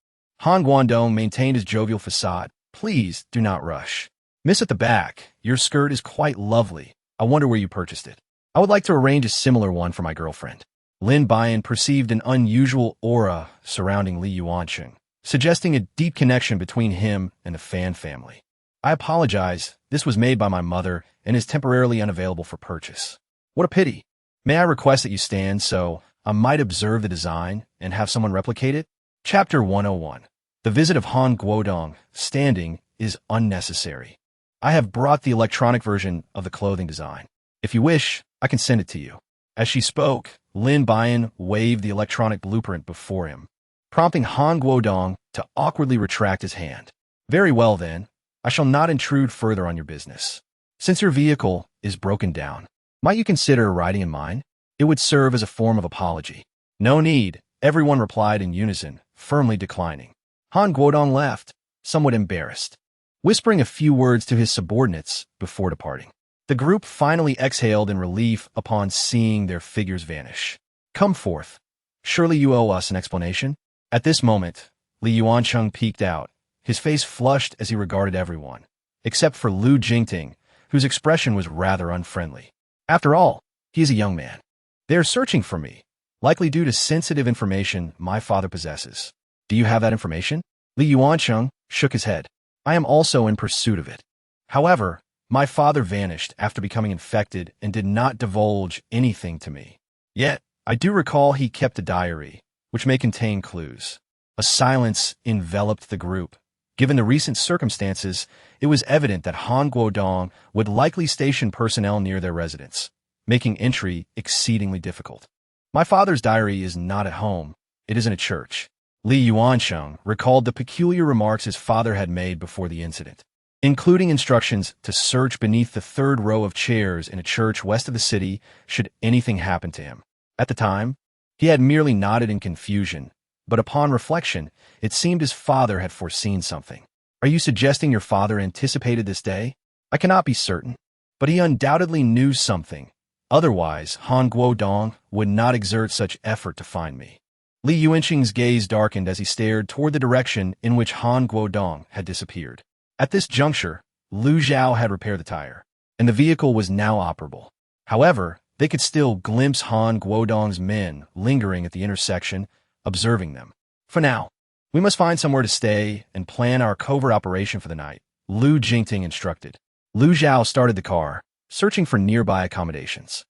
Han Guodong maintained his jovial facade. Please do not rush. Miss at the back, your skirt is quite lovely. I wonder where you purchased it. I would like to arrange a similar one for my girlfriend. Lin Buyan perceived an unusual aura surrounding Li Yuanqing, suggesting a deep connection between him and the Fan family. I apologize, this was made by my mother and is temporarily unavailable for purchase. What a pity. May I request that you stand so I might observe the design and have someone replicate it? Chapter 101. The visit of Han Guodong, standing, is unnecessary. I have brought the electronic version of the clothing design. If you wish, I can send it to you. As she spoke, Lin Buyan waved the electronic blueprint before him, prompting Han Guodong to awkwardly retract his hand. Very well then, I shall not intrude further on your business. Since your vehicle is broken down, might you consider riding in mine? It would serve as a form of apology. No need, everyone replied in unison, firmly declining. Han Guodong left, somewhat embarrassed, whispering a few words to his subordinates before departing. The group finally exhaled in relief upon seeing their figures vanish. Come forth. Surely you owe us an explanation? At this moment, Li Yuanqing peeked out, his face flushed as he regarded everyone, except for Lu Jingting, whose expression was rather unfriendly. After all, he is a young man. They are searching for me, likely due to sensitive information my father possesses. Do you have that information? Li Yuanqing shook his head. I am also in pursuit of it. However, my father vanished after becoming infected and did not divulge anything to me. Yet, I do recall he kept a diary, which may contain clues. A silence enveloped the group. Given the recent circumstances, it was evident that Han Guodong would likely station personnel near their residence, making entry exceedingly difficult. My father's diary is not at home. It is in a church. Li Yuanqing recalled the peculiar remarks his father had made before the incident, including instructions to search beneath the third row of chairs in a church west of the city should anything happen to him. At the time, he had merely nodded in confusion, but upon reflection, it seemed his father had foreseen something. Are you suggesting your father anticipated this day? I cannot be certain, but he undoubtedly knew something. Otherwise, Han Guodong would not exert such effort to find me. Li Yuanqing's gaze darkened as he stared toward the direction in which Han Guodong had disappeared. At this juncture, Lu Zhao had repaired the tire, and the vehicle was now operable. However, they could still glimpse Han Guodong's men lingering at the intersection, observing them. For now, we must find somewhere to stay and plan our covert operation for the night, Lu Jingting instructed. Lu Zhao started the car, searching for nearby accommodations.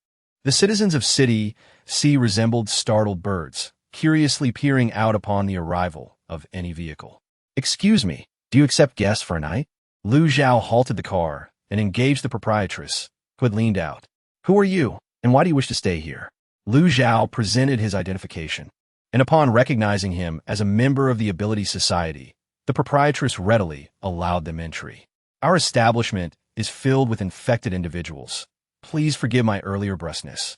The citizens of City C resembled startled birds, curiously peering out upon the arrival of any vehicle. Excuse me, do you accept guests for a night? Lu Zhao halted the car and engaged the proprietress, who had leaned out. Who are you, and why do you wish to stay here? Lu Zhao presented his identification, and upon recognizing him as a member of the Ability Society, the proprietress readily allowed them entry. Our establishment is filled with infected individuals. Please forgive my earlier brusqueness.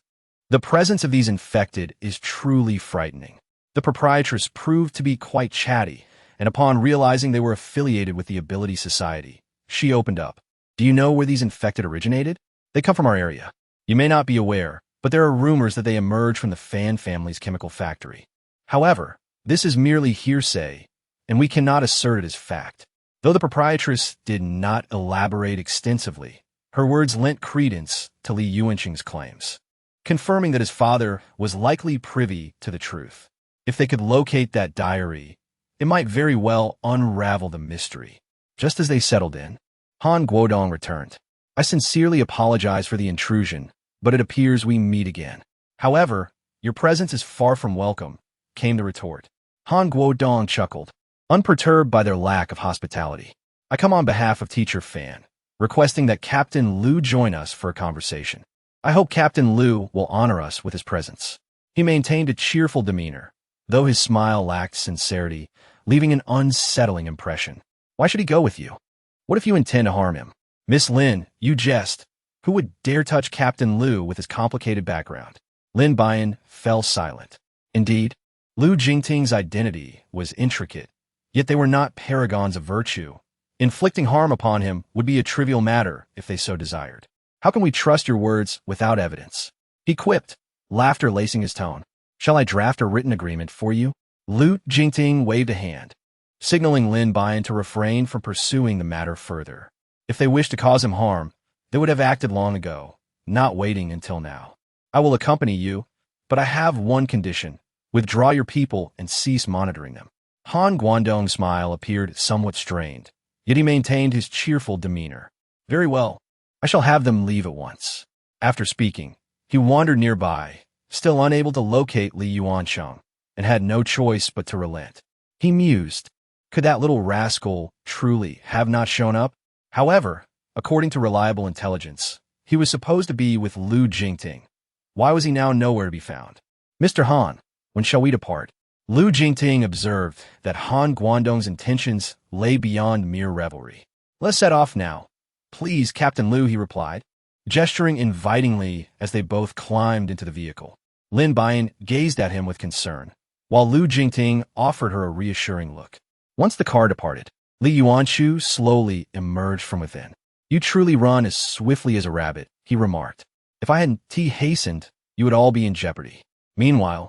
The presence of these infected is truly frightening. The proprietress proved to be quite chatty, and upon realizing they were affiliated with the Ability Society, she opened up. Do you know where these infected originated? They come from our area. You may not be aware, but there are rumors that they emerge from the Fan family's chemical factory. However, this is merely hearsay, and we cannot assert it as fact. Though the proprietress did not elaborate extensively, Her words lent credence to Li Yuanqing's claims, confirming that his father was likely privy to the truth. If they could locate that diary, it might very well unravel the mystery. Just as they settled in, Han Guodong returned. I sincerely apologize for the intrusion, but it appears we meet again. However, your presence is far from welcome, came the retort. Han Guodong chuckled, unperturbed by their lack of hospitality. I come on behalf of Teacher Fan, requesting that Captain Liu join us for a conversation. I hope Captain Liu will honor us with his presence. He maintained a cheerful demeanor, though his smile lacked sincerity, leaving an unsettling impression. Why should he go with you? What if you intend to harm him? Miss Lin, you jest. Who would dare touch Captain Liu with his complicated background? Lin Buyan fell silent. Indeed, Liu Jingting's identity was intricate, yet they were not paragons of virtue. Inflicting harm upon him would be a trivial matter if they so desired. How can we trust your words without evidence? He quipped, laughter lacing his tone. Shall I draft a written agreement for you? Liu Jingting waved a hand, signaling Lin Buyan to refrain from pursuing the matter further. If they wished to cause him harm, they would have acted long ago, not waiting until now. I will accompany you, but I have one condition. Withdraw your people and cease monitoring them. Han Guangdong's smile appeared somewhat strained, yet he maintained his cheerful demeanor. Very well, I shall have them leave at once. After speaking, he wandered nearby, still unable to locate Li Yuanqing, and had no choice but to relent. He mused, could that little rascal truly have not shown up? However, according to reliable intelligence, he was supposed to be with Liu Jingting. Why was he now nowhere to be found? Mr. Han, when shall we depart? Liu Jingting observed that Han Guangdong's intentions lay beyond mere revelry. Let's set off now. Please, Captain Liu, he replied, gesturing invitingly as they both climbed into the vehicle. Lin Buyan gazed at him with concern, while Liu Jingting offered her a reassuring look. Once the car departed, Li Yuanqing slowly emerged from within. You truly run as swiftly as a rabbit, he remarked. If I hadn't hastened, you would all be in jeopardy. Meanwhile,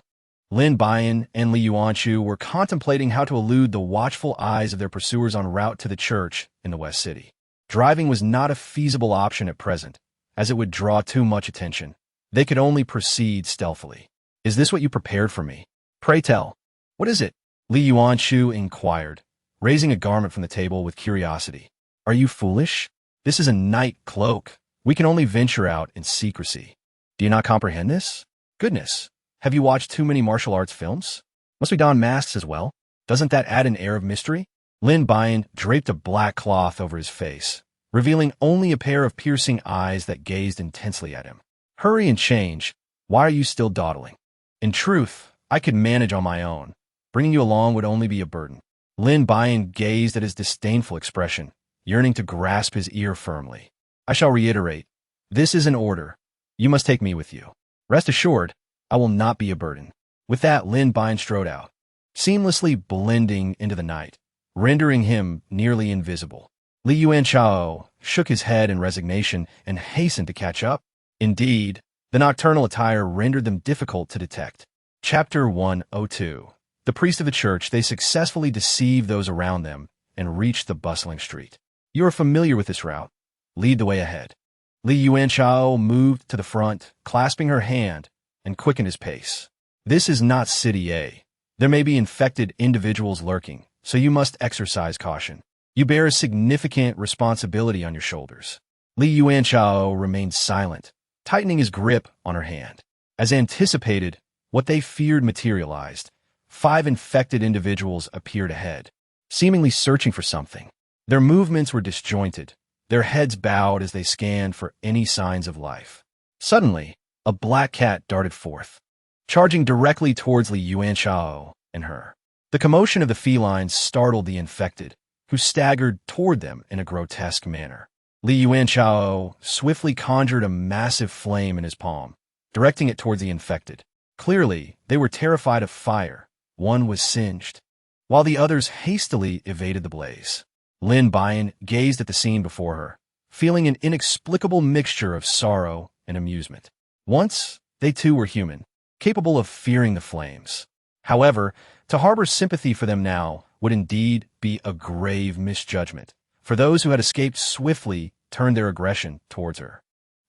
Lin Buyan and Li Yuanqing were contemplating how to elude the watchful eyes of their pursuers en route to the church in the West City. Driving was not a feasible option at present, as it would draw too much attention. They could only proceed stealthily. Is this what you prepared for me? Pray tell. What is it? Li Yuanqing inquired, raising a garment from the table with curiosity. Are you foolish? This is a night cloak. We can only venture out in secrecy. Do you not comprehend this? Goodness, have you watched too many martial arts films? Must we don masks as well? Doesn't that add an air of mystery? Lin Buyan draped a black cloth over his face, revealing only a pair of piercing eyes that gazed intensely at him. Hurry and change. Why are you still dawdling? In truth, I could manage on my own. Bringing you along would only be a burden. Lin Buyan gazed at his disdainful expression, yearning to grasp his ear firmly. I shall reiterate, this is an order. You must take me with you. Rest assured, I will not be a burden. With that, Lin Buyan strode out, seamlessly blending into the night, rendering him nearly invisible. Li Yuanqing shook his head in resignation and hastened to catch up. Indeed, the nocturnal attire rendered them difficult to detect. Chapter 102. The priest of the church, they successfully deceived those around them and reached the bustling street. You are familiar with this route. Lead the way ahead. Li Yuanqing moved to the front, clasping her hand, and quickened his pace. This is not City A. There may be infected individuals lurking, so you must exercise caution. You bear a significant responsibility on your shoulders. Li Yuanqing remained silent, tightening his grip on her hand. As anticipated, what they feared materialized. 5 infected individuals appeared ahead, seemingly searching for something. Their movements were disjointed, their heads bowed as they scanned for any signs of life. Suddenly, a black cat darted forth, charging directly towards Li Yuanqing and her. The commotion of the felines startled the infected, who staggered toward them in a grotesque manner. Li Yuanqing swiftly conjured a massive flame in his palm, directing it towards the infected. Clearly, they were terrified of fire. One was singed, while the others hastily evaded the blaze. Lin Buyan gazed at the scene before her, feeling an inexplicable mixture of sorrow and amusement. Once, they too were human, capable of fearing the flames. However, to harbor sympathy for them now would indeed be a grave misjudgment. For those who had escaped swiftly turned their aggression towards her.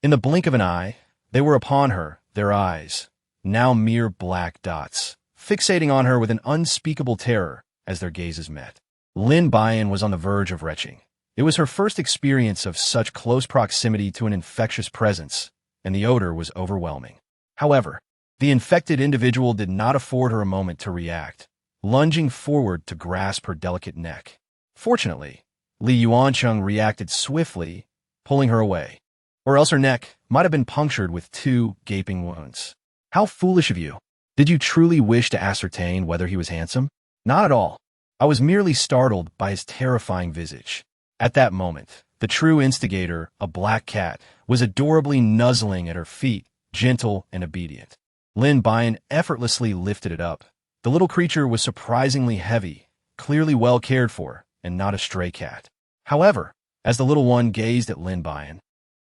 In the blink of an eye, they were upon her, their eyes, now mere black dots, fixating on her with an unspeakable terror as their gazes met. Lin Buyan was on the verge of retching. It was her first experience of such close proximity to an infectious presence, and the odor was overwhelming. However, the infected individual did not afford her a moment to react, lunging forward to grasp her delicate neck. Fortunately, Li Yuancheng reacted swiftly, pulling her away, or else her neck might have been punctured with 2 gaping wounds. How foolish of you! Did you truly wish to ascertain whether he was handsome? Not at all. I was merely startled by his terrifying visage. At that moment, the true instigator, a black cat, was adorably nuzzling at her feet, gentle and obedient. Lin Buyan effortlessly lifted it up. The little creature was surprisingly heavy, clearly well cared for, and not a stray cat. However, as the little one gazed at Lin Buyan,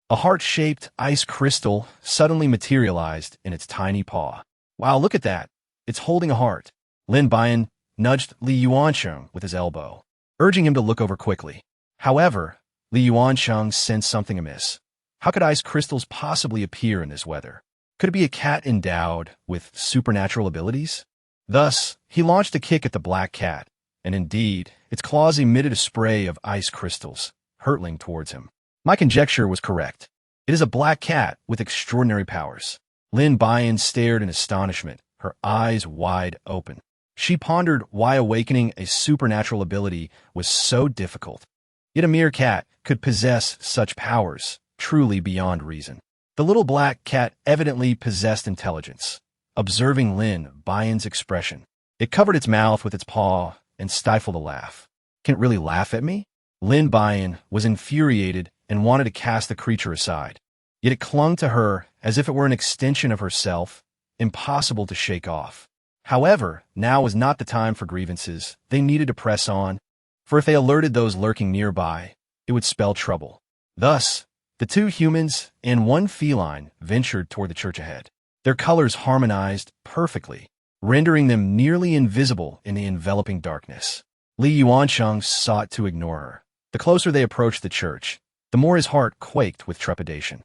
a heart-shaped ice crystal suddenly materialized in its tiny paw. Wow, look at that. It's holding a heart. Lin Buyan nudged Li Yuancheng with his elbow, urging him to look over quickly. However, Li Yuancheng sensed something amiss. How could ice crystals possibly appear in this weather? Could it be a cat endowed with supernatural abilities? Thus, he launched a kick at the black cat, and indeed, its claws emitted a spray of ice crystals, hurtling towards him. My conjecture was correct. It is a black cat with extraordinary powers. Lin Buyan stared in astonishment, her eyes wide open. She pondered why awakening a supernatural ability was so difficult. Yet a mere cat could possess such powers, truly beyond reason. The little black cat evidently possessed intelligence. Observing Lin Buyan's expression, it covered its mouth with its paw and stifled a laugh. Can it really laugh at me? Lin Buyan was infuriated and wanted to cast the creature aside. Yet it clung to her as if it were an extension of herself, impossible to shake off. However, now was not the time for grievances. They needed to press on, for if they alerted those lurking nearby, it would spell trouble. Thus, the 2 humans and 1 feline ventured toward the church ahead. Their colors harmonized perfectly, rendering them nearly invisible in the enveloping darkness. Li Yuancheng sought to ignore her. The closer they approached the church, the more his heart quaked with trepidation.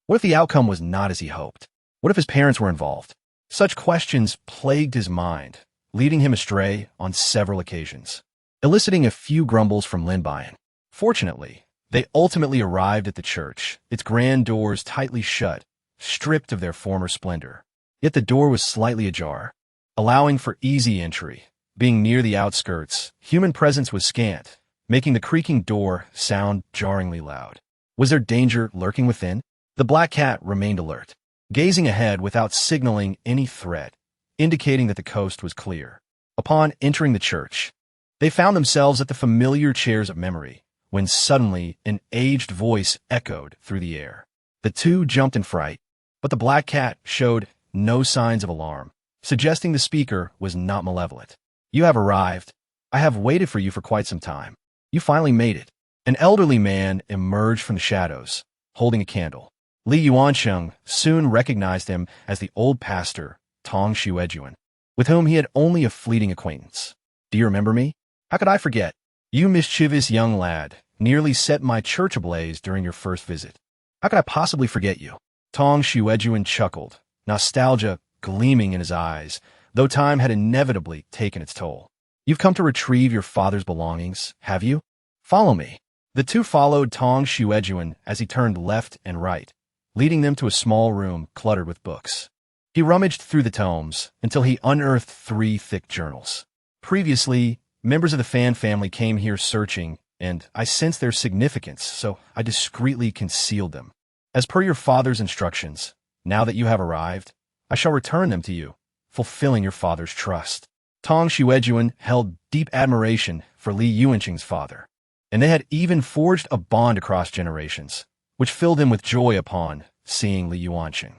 What if the outcome was not as he hoped? What if his parents were involved? Such questions plagued his mind, leading him astray on several occasions, eliciting a few grumbles from Lin Buyan. Fortunately, they ultimately arrived at the church, its grand doors tightly shut, stripped of their former splendor. Yet the door was slightly ajar, allowing for easy entry. Being near the outskirts, human presence was scant, making the creaking door sound jarringly loud. Was there danger lurking within? The black cat remained alert, gazing ahead without signaling any threat, indicating that the coast was clear. Upon entering the church, they found themselves at the familiar chairs of memory, when suddenly an aged voice echoed through the air. The 2 jumped in fright, but the black cat showed no signs of alarm, suggesting the speaker was not malevolent. You have arrived. I have waited for you for quite some time. You finally made it. An elderly man emerged from the shadows, holding a candle. Li Yuancheng soon recognized him as the old pastor, Tong Xuejuan, with whom he had only a fleeting acquaintance. Do you remember me? How could I forget? You mischievous young lad nearly set my church ablaze during your first visit. How could I possibly forget you? Tong Xuejuan chuckled, nostalgia gleaming in his eyes, though time had inevitably taken its toll. You've come to retrieve your father's belongings, have you? Follow me. The 2 followed Tong Xuejuan as he turned left and right, leading them to a small room cluttered with books. He rummaged through the tomes until he unearthed 3 thick journals. Previously, members of the Fan family came here searching, and I sensed their significance, so I discreetly concealed them. As per your father's instructions, now that you have arrived, I shall return them to you, fulfilling your father's trust. Tong Xuejuan held deep admiration for Li Yuancheng's father, and they had even forged a bond across generations, which filled him with joy upon seeing Li Yuancheng.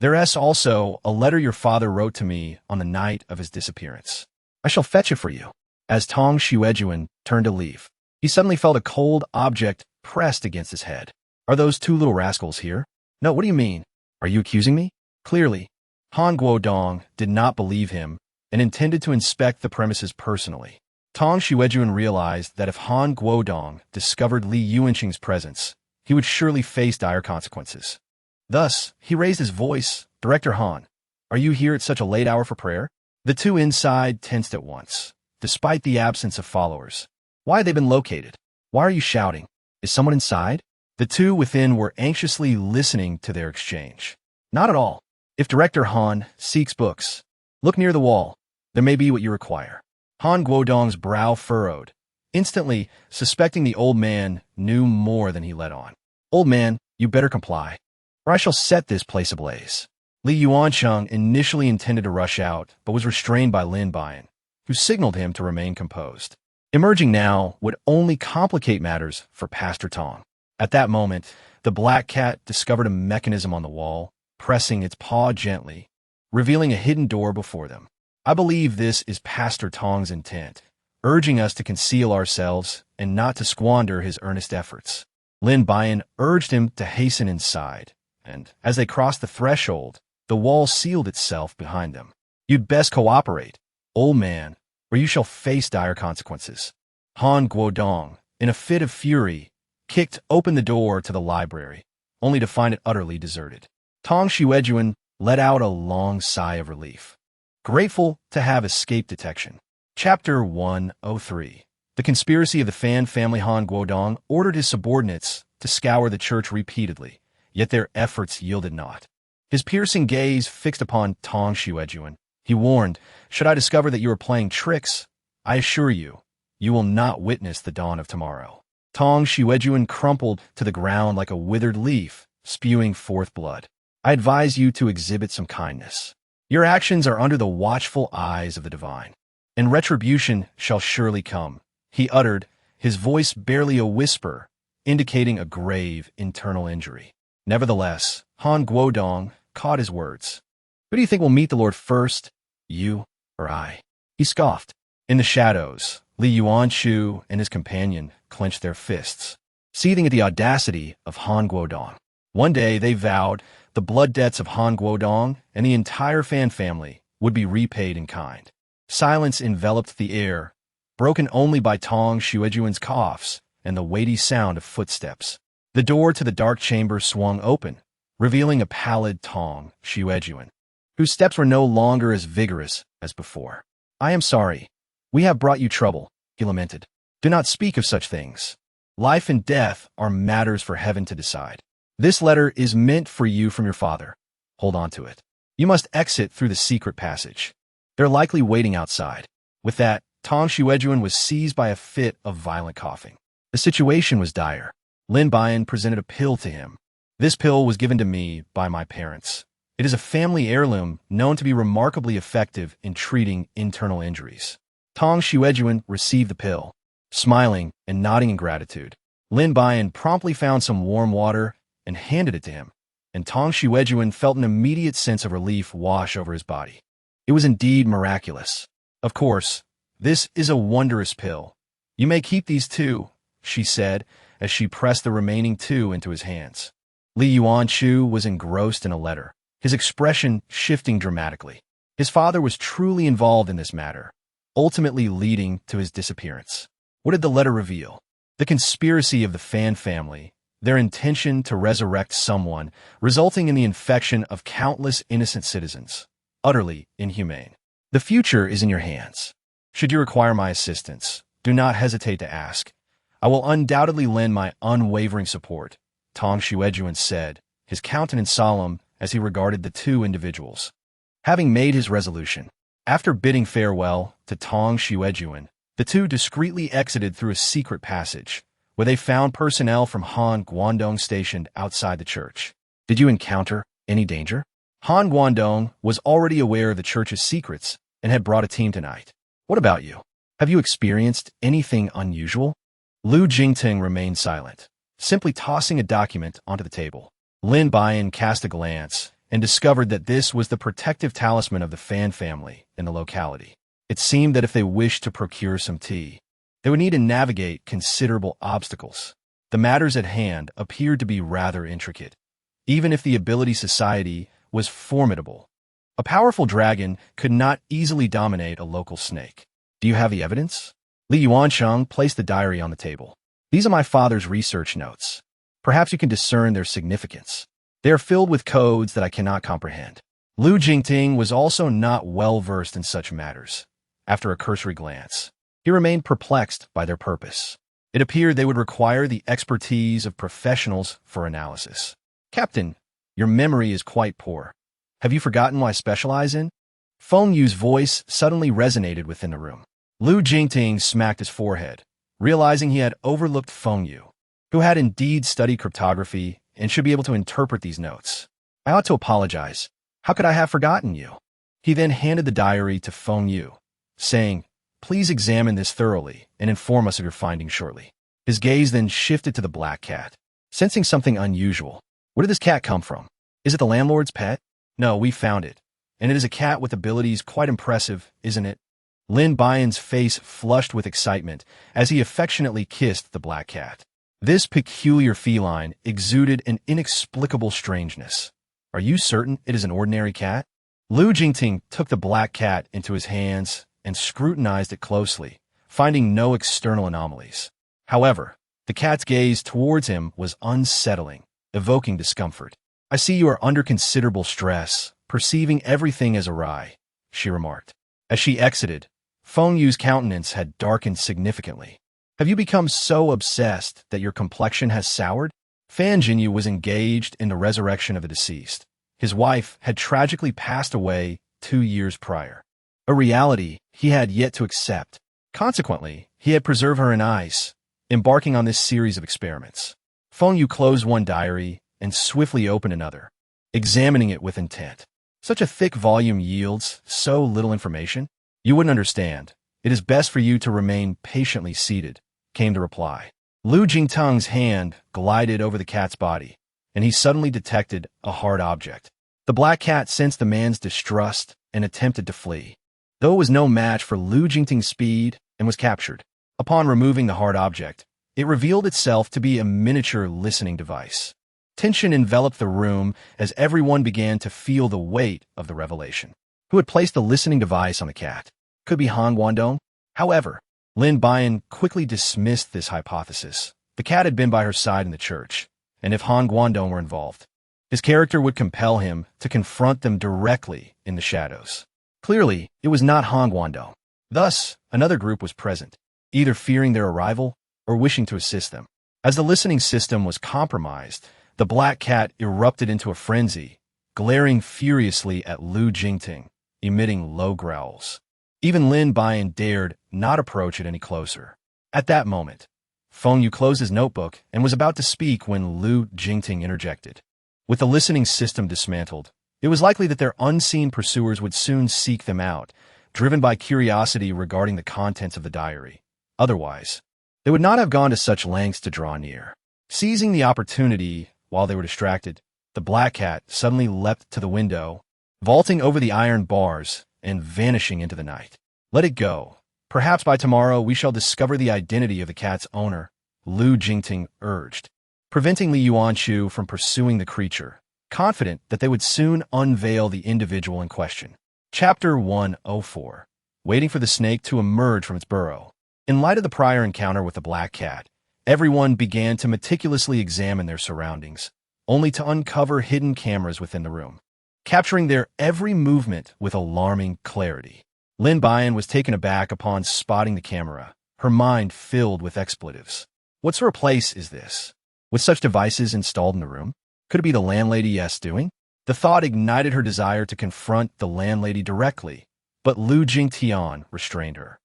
There is also a letter your father wrote to me on the night of his disappearance. I shall fetch it for you. As Tong Xuejuan turned to leave, he suddenly felt a cold object pressed against his head. Are those 2 little rascals here? No, what do you mean? Are you accusing me? Clearly, Han Guodong did not believe him and intended to inspect the premises personally. Tong Xuejuan realized that if Han Guodong discovered Li Yuancheng's presence, he would surely face dire consequences. Thus, he raised his voice. "Director Han, are you here at such a late hour for prayer?" The two inside tensed at once, despite the absence of followers. "Why have they been located? Why are you shouting? Is someone inside?" The two within were anxiously listening to their exchange. "Not at all. If Director Han seeks books, look near the wall. There may be what you require." Han Guodong's brow furrowed, instantly suspecting the old man knew more than he let on. "Old man, you better comply, or I shall set this place ablaze." Li Yuancheng initially intended to rush out, but was restrained by Lin Buyan, who signaled him to remain composed. Emerging now would only complicate matters for Pastor Tong. At that moment, the black cat discovered a mechanism on the wall, pressing its paw gently, revealing a hidden door before them. "I believe this is Pastor Tong's intent, urging us to conceal ourselves and not to squander his earnest efforts." Lin Buyan urged him to hasten inside, and as they crossed the threshold, the wall sealed itself behind them. "You'd best cooperate, old man, or you shall face dire consequences." Han Guodong, in a fit of fury, kicked open the door to the library, only to find it utterly deserted. Tong Xuejuan let out a long sigh of relief, grateful to have escaped detection. Chapter 103. The conspiracy of the Fan family. Han Guodong ordered his subordinates to scour the church repeatedly, yet their efforts yielded naught. His piercing gaze fixed upon Tong Xuejuan, he warned, "Should I discover that you are playing tricks, I assure you, you will not witness the dawn of tomorrow." Tong Xuejuan crumpled to the ground like a withered leaf, spewing forth blood. "I advise you to exhibit some kindness. Your actions are under the watchful eyes of the divine, and retribution shall surely come," he uttered, his voice barely a whisper, indicating a grave internal injury. Nevertheless, Han Guodong caught his words. "Who do you think will meet the Lord first, you or I?" He scoffed. In the shadows, Li Yuanchu and his companion clenched their fists, seething at the audacity of Han Guodong. One day they vowed the blood debts of Han Guodong and the entire Fan family would be repaid in kind. Silence enveloped the air, broken only by Tong Xuejuan's coughs and the weighty sound of footsteps. The door to the dark chamber swung open, revealing a pallid Tong Xuejuan, whose steps were no longer as vigorous as before. "I am sorry. We have brought you trouble," he lamented. "Do not speak of such things. Life and death are matters for heaven to decide. This letter is meant for you from your father. Hold on to it. You must exit through the secret passage. They're likely waiting outside." With that, Tong Xuejuan was seized by a fit of violent coughing. The situation was dire. Lin Buyan presented a pill to him. "This pill was given to me by my parents. It is a family heirloom known to be remarkably effective in treating internal injuries." Tong Xuejuan received the pill, smiling and nodding in gratitude. Lin Buyan promptly found some warm water and handed it to him, and Tong Xuejuan felt an immediate sense of relief wash over his body. It was indeed miraculous. "Of course, this is a wondrous pill. You may keep these too," she said, as she pressed the remaining two into his hands. Li Yuanchu was engrossed in a letter, his expression shifting dramatically. His father was truly involved in this matter, ultimately leading to his disappearance. What did the letter reveal? The conspiracy of the Fan family, their intention to resurrect someone, resulting in the infection of countless innocent citizens. Utterly inhumane. "The future is in your hands. Should you require my assistance, do not hesitate to ask. I will undoubtedly lend my unwavering support," Tong Xuejuan said, his countenance solemn as he regarded the two individuals. Having made his resolution, after bidding farewell to Tong Xuejuan, the two discreetly exited through a secret passage, where they found personnel from Han Guodong stationed outside the church. "Did you encounter any danger?" Han Guodong was already aware of the church's secrets and had brought a team tonight. "What about you? Have you experienced anything unusual?" Lu Jingting remained silent, simply tossing a document onto the table. Lin Buyan cast a glance and discovered that this was the protective talisman of the Fan family in the locality. It seemed that if they wished to procure some tea, they would need to navigate considerable obstacles. The matters at hand appeared to be rather intricate, even if the ability society was formidable. A powerful dragon could not easily dominate a local snake. "Do you have the evidence?" Li Yuancheng placed the diary on the table. "These are my father's research notes. Perhaps you can discern their significance. They are filled with codes that I cannot comprehend. Lu Jingting was also not well versed in such matters. After a cursory glance, he remained perplexed by their purpose. It appeared they would require the expertise of professionals for analysis. Captain, your memory is quite poor. Have you forgotten what I specialize in? Feng Yu's voice suddenly resonated within the room. Lu Jingting smacked his forehead, realizing he had overlooked Feng Yu, who had indeed studied cryptography and should be able to interpret these notes. I ought to apologize. How could I have forgotten you? He then handed the diary to Feng Yu, saying, please examine this thoroughly and inform us of your findings shortly. His gaze then shifted to the black cat, sensing something unusual. Where did this cat come from? Is it the landlord's pet? No, we found it. And it is a cat with abilities quite impressive, isn't it? Lin Buyan's face flushed with excitement as he affectionately kissed the black cat. This peculiar feline exuded an inexplicable strangeness. Are you certain it is an ordinary cat? Lu Jingting took the black cat into his hands and scrutinized it closely, finding no external anomalies. However, the cat's gaze towards him was unsettling, evoking discomfort. I see you are under considerable stress, perceiving everything as awry, she remarked. As she exited, Feng Yu's countenance had darkened significantly. Have you become so obsessed that your complexion has soured? Fan Jinyu was engaged in the resurrection of the deceased. His wife had tragically passed away 2 years prior, a reality he had yet to accept. Consequently, he had preserved her in ice, embarking on this series of experiments. Feng Yu closed one diary and swiftly opened another, examining it with intent. Such a thick volume yields so little information? You wouldn't understand. It is best for you to remain patiently seated, came the reply. Lu Jingtang's hand glided over the cat's body, and he suddenly detected a hard object. The black cat sensed the man's distrust and attempted to flee, though it was no match for Lu Jingting's speed and was captured. Upon removing the hard object, it revealed itself to be a miniature listening device. Tension enveloped the room as everyone began to feel the weight of the revelation. Who had placed the listening device on the cat? Could be Han Guangdong? However, Lin Buyan quickly dismissed this hypothesis. The cat had been by her side in the church, and if Han Guangdong were involved, his character would compel him to confront them directly in the shadows. Clearly, it was not Han Guangdong. Thus, another group was present, either fearing their arrival or wishing to assist them. As the listening system was compromised, the black cat erupted into a frenzy, glaring furiously at Lu Jingting, emitting low growls. Even Lin Buyan dared not approach it any closer. At that moment, Feng Yu closed his notebook and was about to speak when Lu Jingting interjected. With the listening system dismantled, it was likely that their unseen pursuers would soon seek them out, driven by curiosity regarding the contents of the diary. Otherwise, they would not have gone to such lengths to draw near. Seizing the opportunity while they were distracted, the black cat suddenly leapt to the window, vaulting over the iron bars and vanishing into the night. Let it go. Perhaps by tomorrow we shall discover the identity of the cat's owner, Lu Jingting urged, preventing Li Yuanchu from pursuing the creature, confident that they would soon unveil the individual in question. Chapter 104. Waiting for the snake to emerge from its burrow. In light of the prior encounter with the black cat, everyone began to meticulously examine their surroundings, only to uncover hidden cameras within the room, capturing their every movement with alarming clarity. Lin Buyan was taken aback upon spotting the camera, her mind filled with expletives. What sort of place is this? With such devices installed in the room? Could it be the landlady's doing? The thought ignited her desire to confront the landlady directly, but Lu Jingtian restrained her.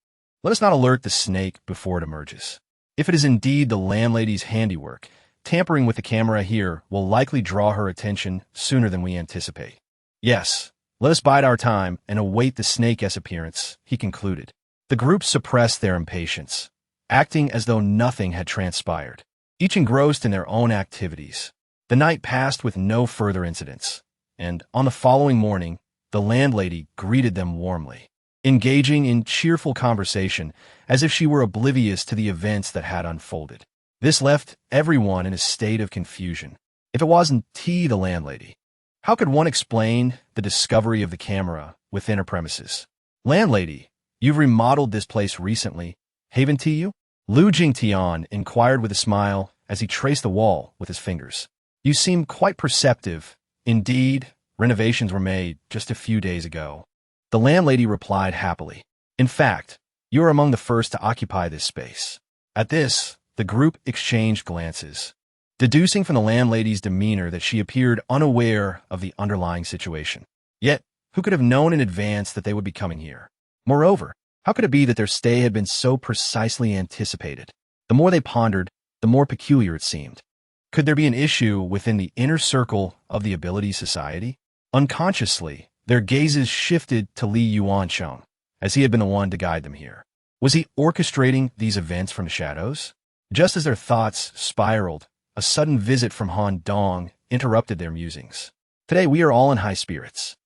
Let us not alert the snake before it emerges. If it is indeed the landlady's handiwork, tampering with the camera here will likely draw her attention sooner than we anticipate. Yes, let us bide our time and await the snake's appearance, he concluded. The group suppressed their impatience, acting as though nothing had transpired, each engrossed in their own activities. The night passed with no further incidents, and on the following morning, the landlady greeted them warmly, engaging in cheerful conversation as if she were oblivious to the events that had unfolded. This left everyone in a state of confusion. If it wasn't the landlady, how could one explain the discovery of the camera within her premises? Landlady, you've remodeled this place recently, haven't you? Lu Jingtian inquired with a smile as he traced the wall with his fingers. You seem quite perceptive. Indeed, renovations were made just a few days ago. The landlady replied happily. In fact, you are among the first to occupy this space. At this, the group exchanged glances, deducing from the landlady's demeanor that she appeared unaware of the underlying situation. Yet, who could have known in advance that they would be coming here? Moreover, how could it be that their stay had been so precisely anticipated? The more they pondered, the more peculiar it seemed. Could there be an issue within the inner circle of the Ability Society? Unconsciously, their gazes shifted to Li Yuancheng, as he had been the one to guide them here. Was he orchestrating these events from the shadows? Just as their thoughts spiraled, a sudden visit from Han Dong interrupted their musings. Today we are all in high spirits.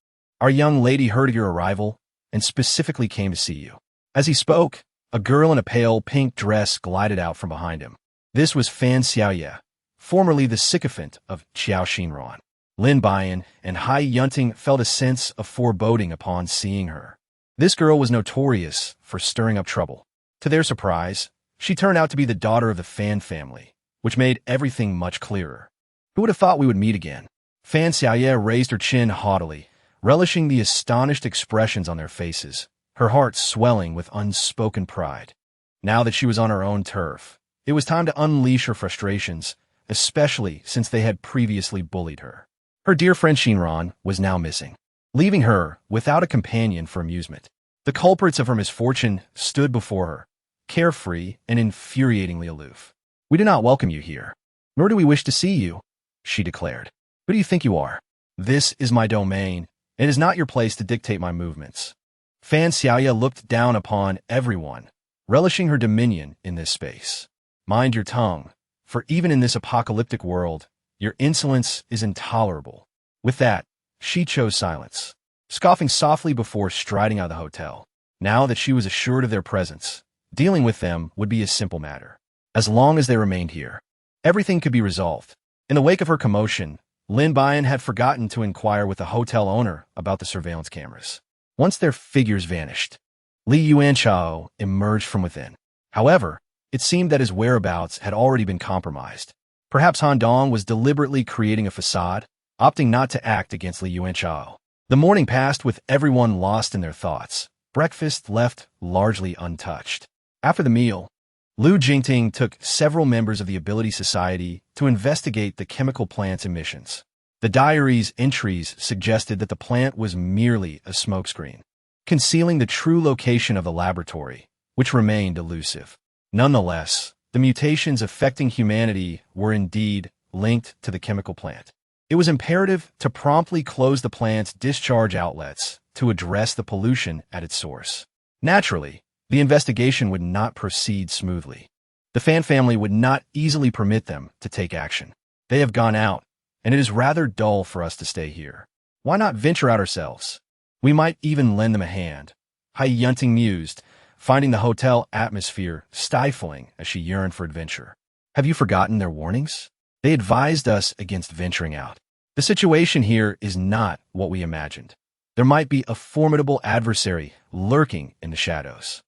Our young lady heard of your arrival and specifically came to see you. As he spoke, a girl in a pale pink dress glided out from behind him. This was Fan Xiaoye, formerly the sycophant of Qiao Xinran. Lin Buyan and Hai Yunting felt a sense of foreboding upon seeing her. This girl was notorious for stirring up trouble. To their surprise, she turned out to be the daughter of the Fan family, which made everything much clearer. Who would have thought we would meet again? Fan Xiaoye raised her chin haughtily, relishing the astonished expressions on their faces, her heart swelling with unspoken pride. Now that she was on her own turf, it was time to unleash her frustrations, especially since they had previously bullied her. Her dear friend Xinran was now missing, leaving her without a companion for amusement. The culprits of her misfortune stood before her, carefree and infuriatingly aloof. We do not welcome you here, nor do we wish to see you, she declared. Who do you think you are? This is my domain. It is not your place to dictate my movements. Fan Xiaoye looked down upon everyone, relishing her dominion in this space. Mind your tongue, for even in this apocalyptic world, your insolence is intolerable. With that, she chose silence, scoffing softly before striding out of the hotel. Now that she was assured of their presence, dealing with them would be a simple matter. As long as they remained here, everything could be resolved. In the wake of her commotion, Lin Buyan had forgotten to inquire with the hotel owner about the surveillance cameras. Once their figures vanished, Li Yuanchao emerged from within. However, it seemed that his whereabouts had already been compromised. Perhaps Han Dong was deliberately creating a facade, opting not to act against Li Yuanchao. The morning passed with everyone lost in their thoughts. Breakfast left largely untouched. After the meal, Lu Jingting took several members of the Ability Society to investigate the chemical plant's emissions. The diary's entries suggested that the plant was merely a smokescreen, concealing the true location of the laboratory, which remained elusive. Nonetheless, the mutations affecting humanity were indeed linked to the chemical plant. It was imperative to promptly close the plant's discharge outlets to address the pollution at its source. Naturally, the investigation would not proceed smoothly. The Fan family would not easily permit them to take action. They have gone out, and it is rather dull for us to stay here. Why not venture out ourselves? We might even lend them a hand. Hai Yunting mused, finding the hotel atmosphere stifling as she yearned for adventure. Have you forgotten their warnings? They advised us against venturing out. The situation here is not what we imagined. There might be a formidable adversary lurking in the shadows.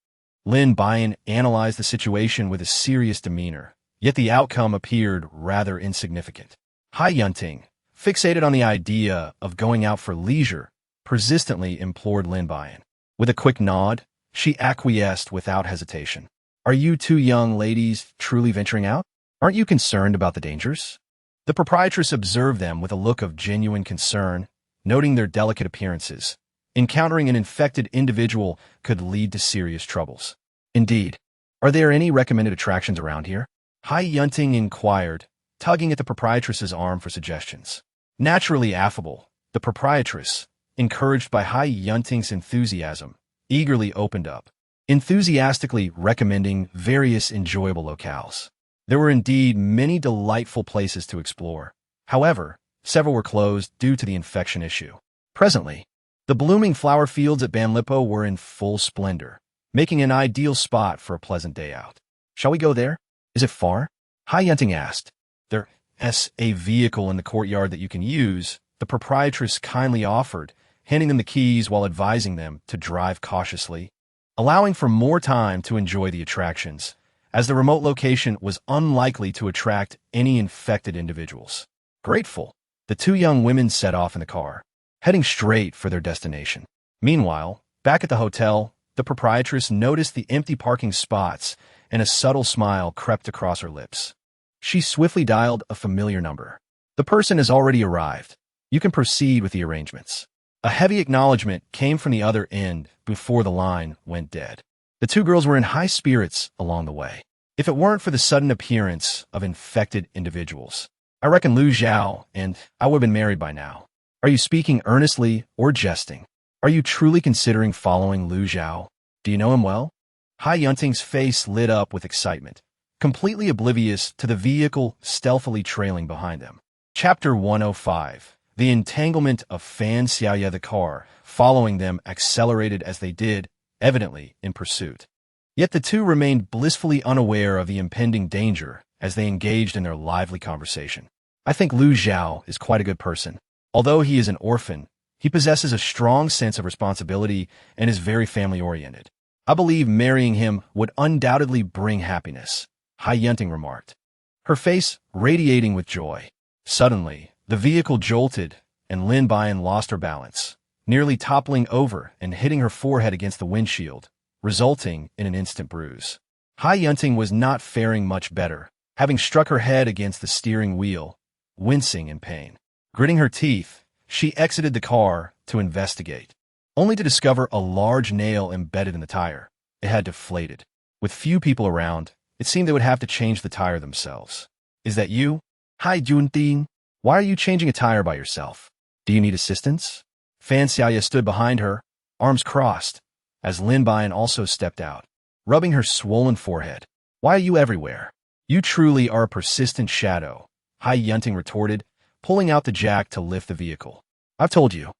Lin Buyan analyzed the situation with a serious demeanor, yet the outcome appeared rather insignificant. Hai Yunting, fixated on the idea of going out for leisure, persistently implored Lin Buyan. With a quick nod, she acquiesced without hesitation. Are you two young ladies truly venturing out? Aren't you concerned about the dangers? The proprietress observed them with a look of genuine concern, noting their delicate appearances. Encountering an infected individual could lead to serious troubles. Indeed. Are there any recommended attractions around here? Hai Yunting inquired, tugging at the proprietress's arm for suggestions. Naturally affable, the proprietress, encouraged by Hai Yunting's enthusiasm, eagerly opened up, enthusiastically recommending various enjoyable locales. There were indeed many delightful places to explore. However, several were closed due to the infection issue. Presently, the blooming flower fields at Banlipo were in full splendor, making an ideal spot for a pleasant day out. Shall we go there? Is it far? Hai Yunting asked. There's a vehicle in the courtyard that you can use, the proprietress kindly offered, handing them the keys while advising them to drive cautiously. Allowing for more time to enjoy the attractions, as the remote location was unlikely to attract any infected individuals. Grateful, the two young women set off in the car, heading straight for their destination. Meanwhile, back at the hotel, the proprietress noticed the empty parking spots and a subtle smile crept across her lips. She swiftly dialed a familiar number. The person has already arrived. You can proceed with the arrangements. A heavy acknowledgement came from the other end before the line went dead. The two girls were in high spirits along the way. If it weren't for the sudden appearance of infected individuals, I reckon Lu Zhao and I would have been married by now. Are you speaking earnestly or jesting? Are you truly considering following Lu Zhao? Do you know him well? Hai Yunting's face lit up with excitement, completely oblivious to the vehicle stealthily trailing behind them. Chapter 105. The entanglement of Fan Xiaoya. The car, following them, accelerated as they did, evidently in pursuit. Yet the two remained blissfully unaware of the impending danger as they engaged in their lively conversation. I think Lu Zhao is quite a good person. Although he is an orphan, he possesses a strong sense of responsibility and is very family-oriented. I believe marrying him would undoubtedly bring happiness, Hai Yunting remarked, her face radiating with joy. Suddenly, the vehicle jolted, and Lin Buyan lost her balance, nearly toppling over and hitting her forehead against the windshield, resulting in an instant bruise. Hai Yunting was not faring much better, having struck her head against the steering wheel, wincing in pain. Gritting her teeth, she exited the car to investigate, only to discover a large nail embedded in the tire. It had deflated. With few people around, it seemed they would have to change the tire themselves. Is that you? Hai Junting? Why are you changing a tire by yourself? Do you need assistance? Fan Xiaoya stood behind her, arms crossed, as Lin Buyan also stepped out, rubbing her swollen forehead. Why are you everywhere? You truly are a persistent shadow, Hai Yunting retorted, pulling out the jack to lift the vehicle. I've told you,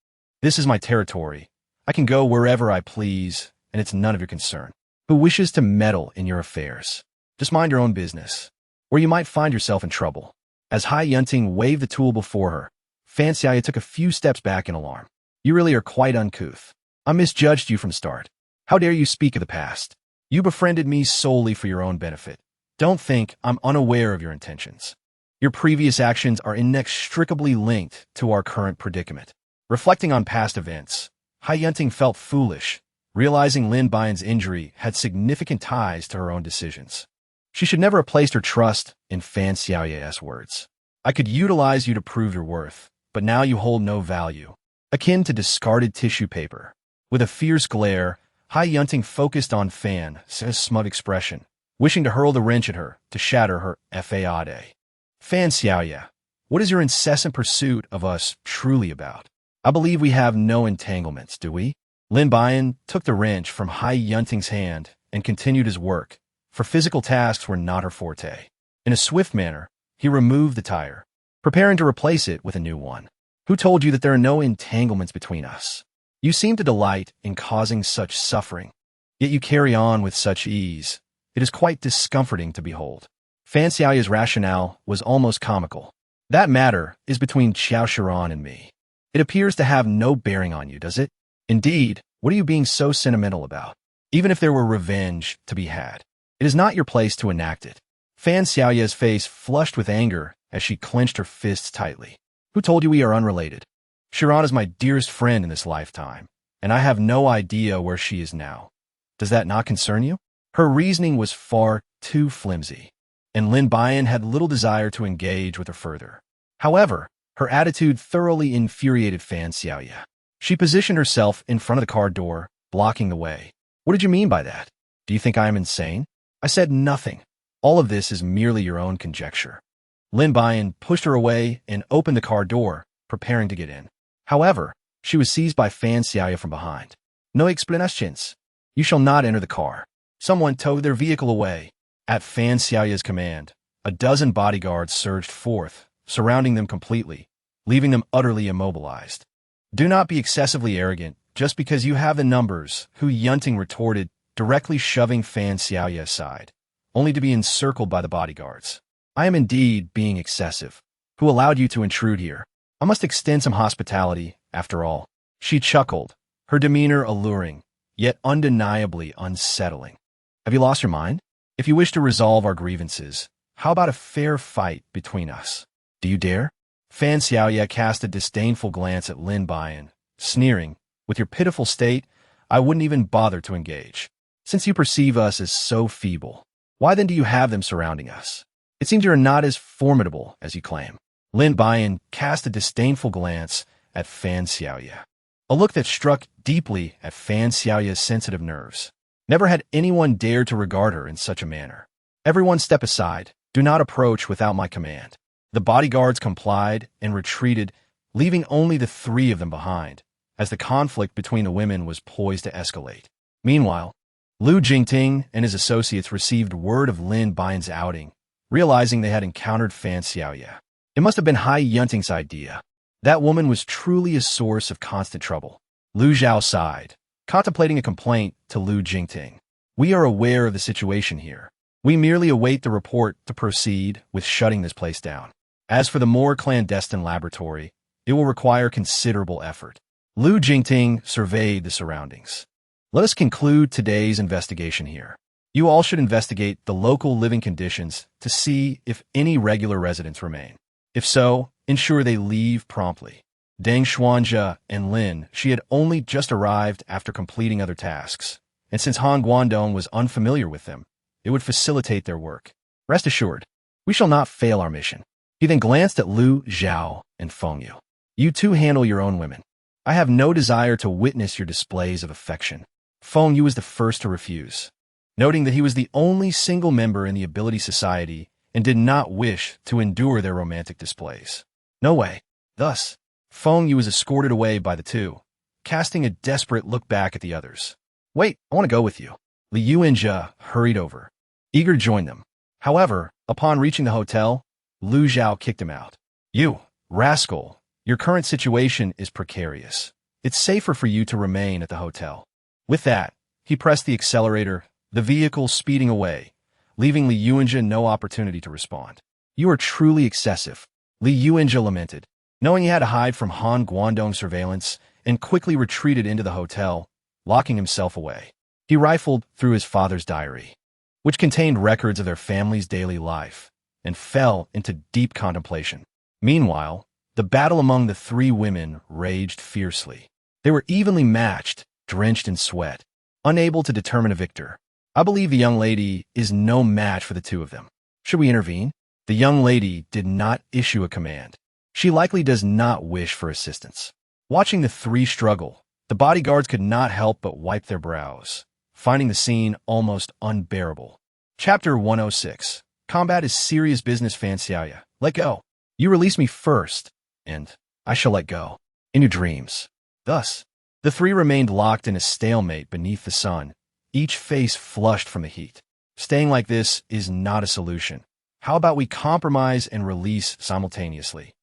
this is my territory. I can go wherever I please, and it's none of your concern. Who wishes to meddle in your affairs? Just mind your own business, or you might find yourself in trouble. As Hai Yunting waved the tool before her, Fan Xiaoya took a few steps back in alarm. You really are quite uncouth. I misjudged you from start. How dare you speak of the past? You befriended me solely for your own benefit. Don't think I'm unaware of your intentions. Your previous actions are inextricably linked to our current predicament. Reflecting on past events, Hai Yunting felt foolish, realizing Lin Buyan's injury had significant ties to her own decisions. She should never have placed her trust in Fan Xiaoya's words. I could utilize you to prove your worth, but now you hold no value, akin to discarded tissue paper. With a fierce glare, Hai Yunting focused on Fan's smug expression, wishing to hurl the wrench at her to shatter her fade. Fan Xiaoya, what is your incessant pursuit of us truly about? I believe we have no entanglements, do we? Lin Buyan took the wrench from Hai Yunting's hand and continued his work, for physical tasks were not her forte. In a swift manner, he removed the tire, preparing to replace it with a new one. Who told you that there are no entanglements between us? You seem to delight in causing such suffering, yet you carry on with such ease. It is quite discomforting to behold. Fan Xiaoya's rationale was almost comical. That matter is between Qiao Shiran and me. It appears to have no bearing on you, does it? Indeed, what are you being so sentimental about? Even if there were revenge to be had, it is not your place to enact it. Fan Xiaoya's face flushed with anger as she clenched her fists tightly. Who told you we are unrelated? Shiran is my dearest friend in this lifetime, and I have no idea where she is now. Does that not concern you? Her reasoning was far too flimsy, and Lin Buyan had little desire to engage with her further. However, her attitude thoroughly infuriated Fan Xiaoya. She positioned herself in front of the car door, blocking the way. What did you mean by that? Do you think I am insane? I said nothing. All of this is merely your own conjecture. Lin Buyan pushed her away and opened the car door, preparing to get in. However, she was seized by Fan Xiaoya from behind. No explanations. You shall not enter the car. Someone towed their vehicle away. At Fan Xiaoya's command, a dozen bodyguards surged forth, surrounding them completely, leaving them utterly immobilized. Do not be excessively arrogant just because you have the numbers, Hu Yunting retorted, directly shoving Fan Xiaoya aside, only to be encircled by the bodyguards. I am indeed being excessive. Who allowed you to intrude here? I must extend some hospitality, after all. She chuckled, her demeanor alluring, yet undeniably unsettling. Have you lost your mind? If you wish to resolve our grievances, how about a fair fight between us? Do you dare? Fan Xiaoya cast a disdainful glance at Lin Buyan, sneering, with your pitiful state, I wouldn't even bother to engage. Since you perceive us as so feeble, why then do you have them surrounding us? It seems you are not as formidable as you claim. Lin Buyan cast a disdainful glance at Fan Xiaoya, a look that struck deeply at Fan Xiaoya's sensitive nerves. Never had anyone dared to regard her in such a manner. Everyone step aside. Do not approach without my command. The bodyguards complied and retreated, leaving only the three of them behind, as the conflict between the women was poised to escalate. Meanwhile, Lu Jingting and his associates received word of Lin Buyan's outing, realizing they had encountered Fan Xiaoya. It must have been Hai Yunting's idea. That woman was truly a source of constant trouble. Lu Zhao sighed, contemplating a complaint to Lu Jingting. We are aware of the situation here. We merely await the report to proceed with shutting this place down. As for the more clandestine laboratory, it will require considerable effort. Lu Jingting surveyed the surroundings. Let us conclude today's investigation here. You all should investigate the local living conditions to see if any regular residents remain. If so, ensure they leave promptly. Deng Xuanzhe and Lin, she had only just arrived after completing other tasks, and since Han Guangdong was unfamiliar with them, it would facilitate their work. Rest assured, we shall not fail our mission. He then glanced at Lu Zhao and Feng Yu. You two handle your own women. I have no desire to witness your displays of affection. Feng Yu was the first to refuse, noting that he was the only single member in the Ability Society and did not wish to endure their romantic displays. No way. Thus, Feng Yu was escorted away by the two, casting a desperate look back at the others. Wait, I want to go with you. Li Yuanzhe hurried over, eager to join them. However, upon reaching the hotel, Lu Zhao kicked him out. You, rascal, your current situation is precarious. It's safer for you to remain at the hotel. With that, he pressed the accelerator, the vehicle speeding away, leaving Li Yuanzhe no opportunity to respond. You are truly excessive, Li Yuanzhe lamented, knowing he had to hide from Han Guangdong's surveillance, and quickly retreated into the hotel, locking himself away. He rifled through his father's diary, which contained records of their family's daily life, and fell into deep contemplation. Meanwhile, the battle among the three women raged fiercely. They were evenly matched, drenched in sweat, unable to determine a victor. I believe the young lady is no match for the two of them. Should we intervene? The young lady did not issue a command. She likely does not wish for assistance. Watching the three struggle, the bodyguards could not help but wipe their brows, finding the scene almost unbearable. Chapter 106. Combat is serious business, Fan Xiaoya. Let go. You release me first, and I shall let go. In your dreams. Thus, the three remained locked in a stalemate beneath the sun, each face flushed from the heat. Staying like this is not a solution. How about we compromise and release simultaneously?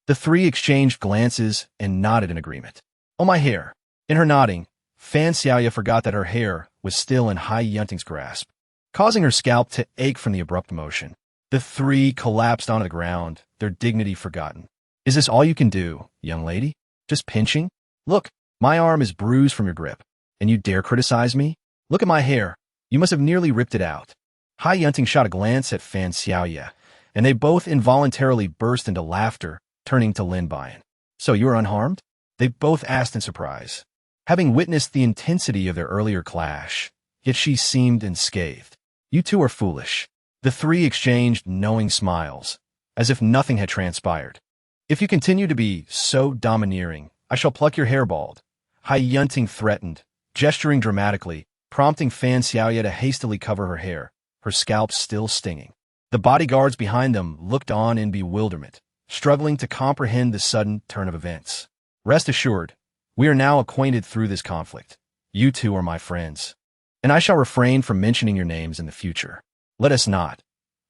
The three exchanged glances and nodded in agreement. Oh, my hair. In her nodding, Fan Xiaoya forgot that her hair was still in Hai Yunting's grasp, causing her scalp to ache from the abrupt motion. The three collapsed onto the ground, their dignity forgotten. Is this all you can do, young lady? Just pinching? Look, my arm is bruised from your grip, and you dare criticize me? Look at my hair. You must have nearly ripped it out. Hai Yunting shot a glance at Fan Xiaoya, and they both involuntarily burst into laughter, turning to Lin Buyan. So you are unharmed? They both asked in surprise, having witnessed the intensity of their earlier clash, yet she seemed unscathed. You two are foolish. The three exchanged knowing smiles, as if nothing had transpired. If you continue to be so domineering, I shall pluck your hair bald. Hai Yunting threatened, gesturing dramatically, prompting Fan Xiaoya to hastily cover her hair, her scalp still stinging. The bodyguards behind them looked on in bewilderment, struggling to comprehend the sudden turn of events. Rest assured, we are now acquainted through this conflict. You two are my friends, and I shall refrain from mentioning your names in the future. Let us not.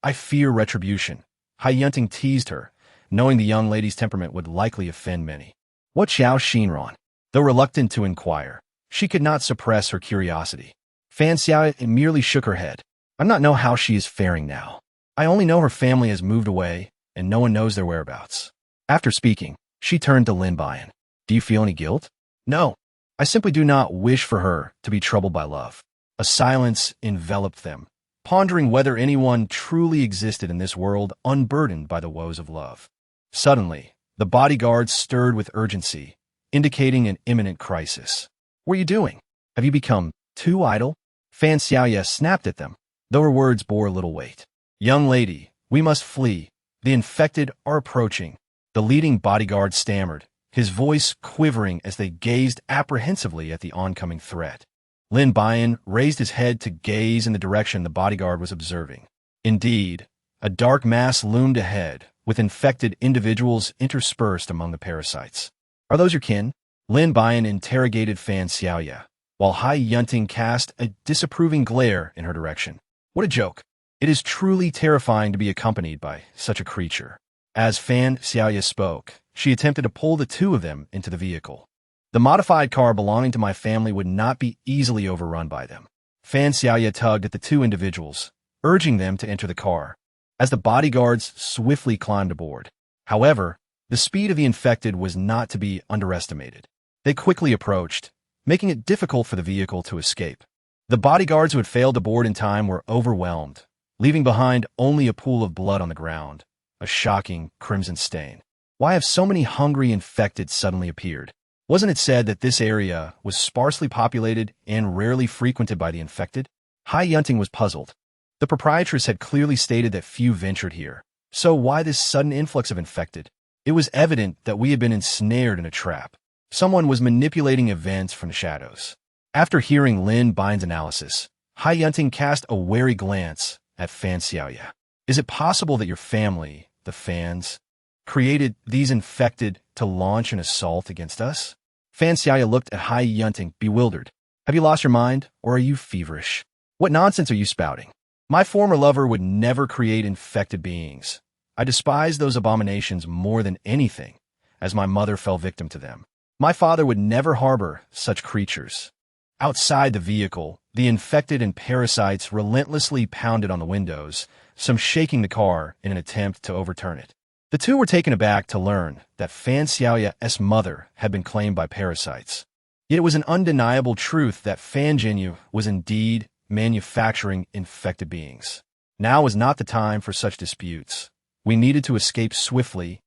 I fear retribution. Hai Yunting teased her, knowing the young lady's temperament would likely offend many. What Xiao Xinran? Though reluctant to inquire, she could not suppress her curiosity. Fan Xiaoya merely shook her head. I do not know how she is faring now. I only know her family has moved away, and no one knows their whereabouts. After speaking, she turned to Lin Buyan. Do you feel any guilt? No. I simply do not wish for her to be troubled by love. A silence enveloped them, pondering whether anyone truly existed in this world unburdened by the woes of love. Suddenly, the bodyguards stirred with urgency, indicating an imminent crisis. "What are you doing? Have you become too idle?" Fan Xiaoya snapped at them, though her words bore little weight. "Young lady, we must flee. The infected are approaching," the leading bodyguard stammered, his voice quivering as they gazed apprehensively at the oncoming threat. Lin Buyan raised his head to gaze in the direction the bodyguard was observing. Indeed, a dark mass loomed ahead, with infected individuals interspersed among the parasites. "Are those your kin?" Lin Buyan interrogated Fan Xiaoya, while Hai Yunting cast a disapproving glare in her direction. "What a joke. It is truly terrifying to be accompanied by such a creature." As Fan Xiaoya spoke, she attempted to pull the two of them into the vehicle. "The modified car belonging to my family would not be easily overrun by them." Fan Xiaoya tugged at the two individuals, urging them to enter the car, as the bodyguards swiftly climbed aboard. However, the speed of the infected was not to be underestimated. They quickly approached, making it difficult for the vehicle to escape. The bodyguards who had failed to board in time were overwhelmed, leaving behind only a pool of blood on the ground, a shocking crimson stain. Why have so many hungry infected suddenly appeared? Wasn't it said that this area was sparsely populated and rarely frequented by the infected? Hai Yunting was puzzled. The proprietress had clearly stated that few ventured here. So why this sudden influx of infected? It was evident that we had been ensnared in a trap. Someone was manipulating events from the shadows. After hearing Lin Buyan's analysis, Hai Yunting cast a wary glance at Fan Xiaoya. "Is it possible that your family, the Fans, created these infected to launch an assault against us?" Fan Xiaoya looked at Hai Yunting, bewildered. "Have you lost your mind, or are you feverish? What nonsense are you spouting? My former lover would never create infected beings. I despise those abominations more than anything, as my mother fell victim to them. My father would never harbor such creatures." Outside the vehicle, the infected and parasites relentlessly pounded on the windows, some shaking the car in an attempt to overturn it. The two were taken aback to learn that Fan Xiaoya's mother had been claimed by parasites. Yet it was an undeniable truth that Fan Jinyu was indeed manufacturing infected beings. Now was not the time for such disputes. We needed to escape swiftly,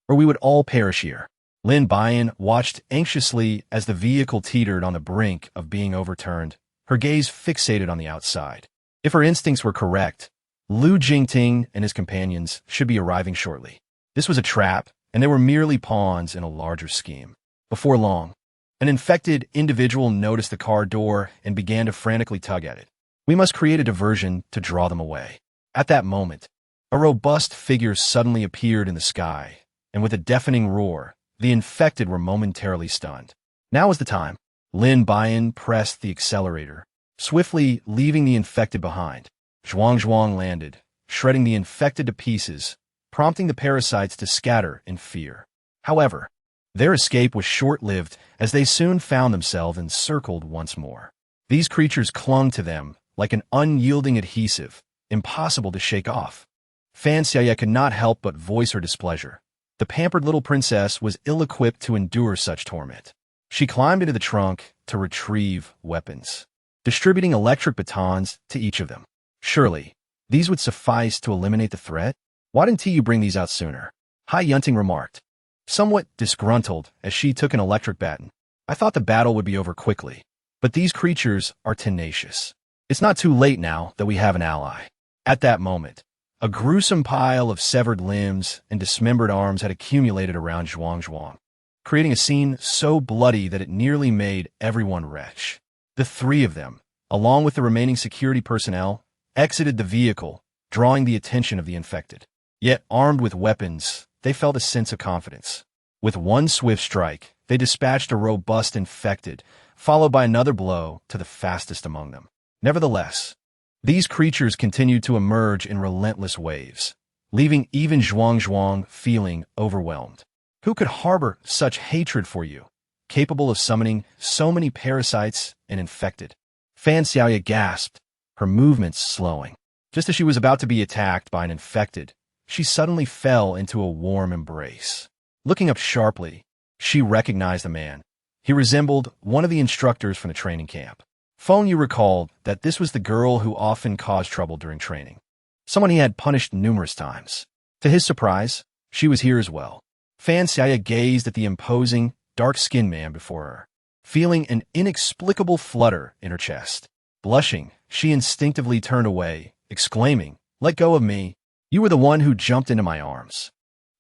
or we would all perish here. Lin Buyan watched anxiously as the vehicle teetered on the brink of being overturned, her gaze fixated on the outside. If her instincts were correct, Lu Jingting and his companions should be arriving shortly. This was a trap, and they were merely pawns in a larger scheme. Before long, an infected individual noticed the car door and began to frantically tug at it. We must create a diversion to draw them away. At that moment, a robust figure suddenly appeared in the sky, and with a deafening roar, the infected were momentarily stunned. Now was the time. Lin Buyan pressed the accelerator, swiftly leaving the infected behind. Zhuang landed, shredding the infected to pieces, prompting the parasites to scatter in fear. However, their escape was short-lived as they soon found themselves encircled once more. These creatures clung to them like an unyielding adhesive, impossible to shake off. Fan Xiaoya could not help but voice her displeasure. The pampered little princess was ill-equipped to endure such torment. She climbed into the trunk to retrieve weapons, distributing electric batons to each of them. Surely, these would suffice to eliminate the threat? "Why didn't you bring these out sooner?" Hai Yunting remarked, somewhat disgruntled as she took an electric baton. "I thought the battle would be over quickly, but these creatures are tenacious. It's not too late now that we have an ally." At that moment, a gruesome pile of severed limbs and dismembered arms had accumulated around Zhuang, creating a scene so bloody that it nearly made everyone retch. The three of them, along with the remaining security personnel, exited the vehicle, drawing the attention of the infected. Yet, armed with weapons, they felt a sense of confidence. With one swift strike, they dispatched a robust infected, followed by another blow to the fastest among them. Nevertheless, these creatures continued to emerge in relentless waves, leaving even Zhuang feeling overwhelmed. Who could harbor such hatred for you, capable of summoning so many parasites and infected? Fan Xiaoya gasped, her movements slowing. Just as she was about to be attacked by an infected, she suddenly fell into a warm embrace. Looking up sharply, she recognized the man. He resembled one of the instructors from the training camp. Feng Yu recalled that this was the girl who often caused trouble during training, someone he had punished numerous times. To his surprise, she was here as well. Fan Xiaya gazed at the imposing, dark-skinned man before her, feeling an inexplicable flutter in her chest. Blushing, she instinctively turned away, exclaiming, "Let go of me. You were the one who jumped into my arms.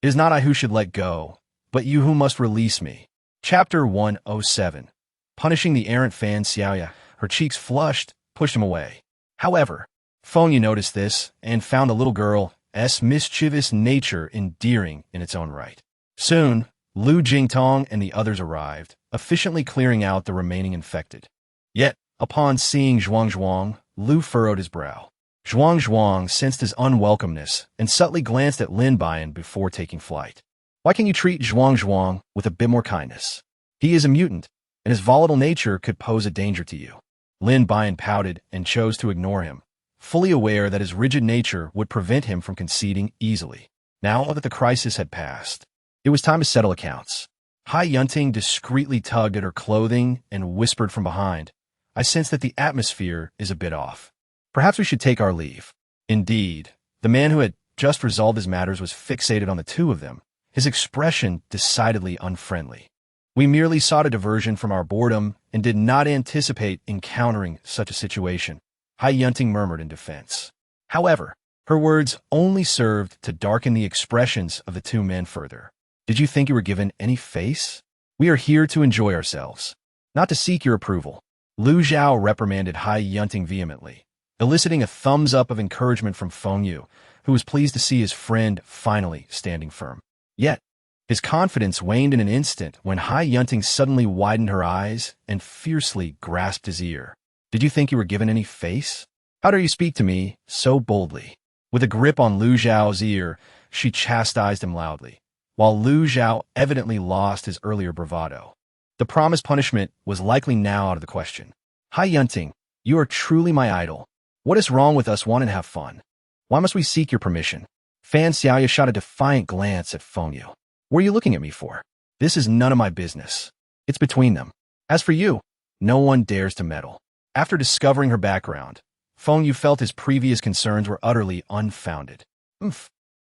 It is not I who should let go, but you who must release me." Chapter 107. Punishing the errant Fan Xiaya. Her cheeks flushed, pushed him away. However, Feng Yu noticed this and found the little girl's mischievous nature endearing in its own right. Soon, Lu Jingtong and the others arrived, efficiently clearing out the remaining infected. Yet, upon seeing Zhuang, Lu furrowed his brow. Zhuang sensed his unwelcomeness and subtly glanced at Lin Buyan before taking flight. Why can't you treat Zhuang with a bit more kindness? He is a mutant, and his volatile nature could pose a danger to you. Lin Buyan pouted and chose to ignore him, fully aware that his rigid nature would prevent him from conceding easily. Now that the crisis had passed, it was time to settle accounts. Hai Yunting discreetly tugged at her clothing and whispered from behind, "I sense that the atmosphere is a bit off. Perhaps we should take our leave." Indeed, the man who had just resolved his matters was fixated on the two of them, his expression decidedly unfriendly. "We merely sought a diversion from our boredom and did not anticipate encountering such a situation," Hai Yunting murmured in defense. However, her words only served to darken the expressions of the two men further. "Did you think you were given any face? We are here to enjoy ourselves, not to seek your approval." Lu Zhao reprimanded Hai Yunting vehemently, eliciting a thumbs-up of encouragement from Feng Yu, who was pleased to see his friend finally standing firm. Yet, his confidence waned in an instant when Hai Yunting suddenly widened her eyes and fiercely grasped his ear. "Did you think you were given any face? How dare you speak to me so boldly?" With a grip on Lu Zhao's ear, she chastised him loudly, while Lu Zhao evidently lost his earlier bravado. The promised punishment was likely now out of the question. "Hai Yunting, you are truly my idol. What is wrong with us wanting to have fun? Why must we seek your permission?" Fan Xiaya shot a defiant glance at Feng Yu. "What are you looking at me for? This is none of my business. It's between them. As for you, no one dares to meddle." After discovering her background, Feng Yu felt his previous concerns were utterly unfounded. "Who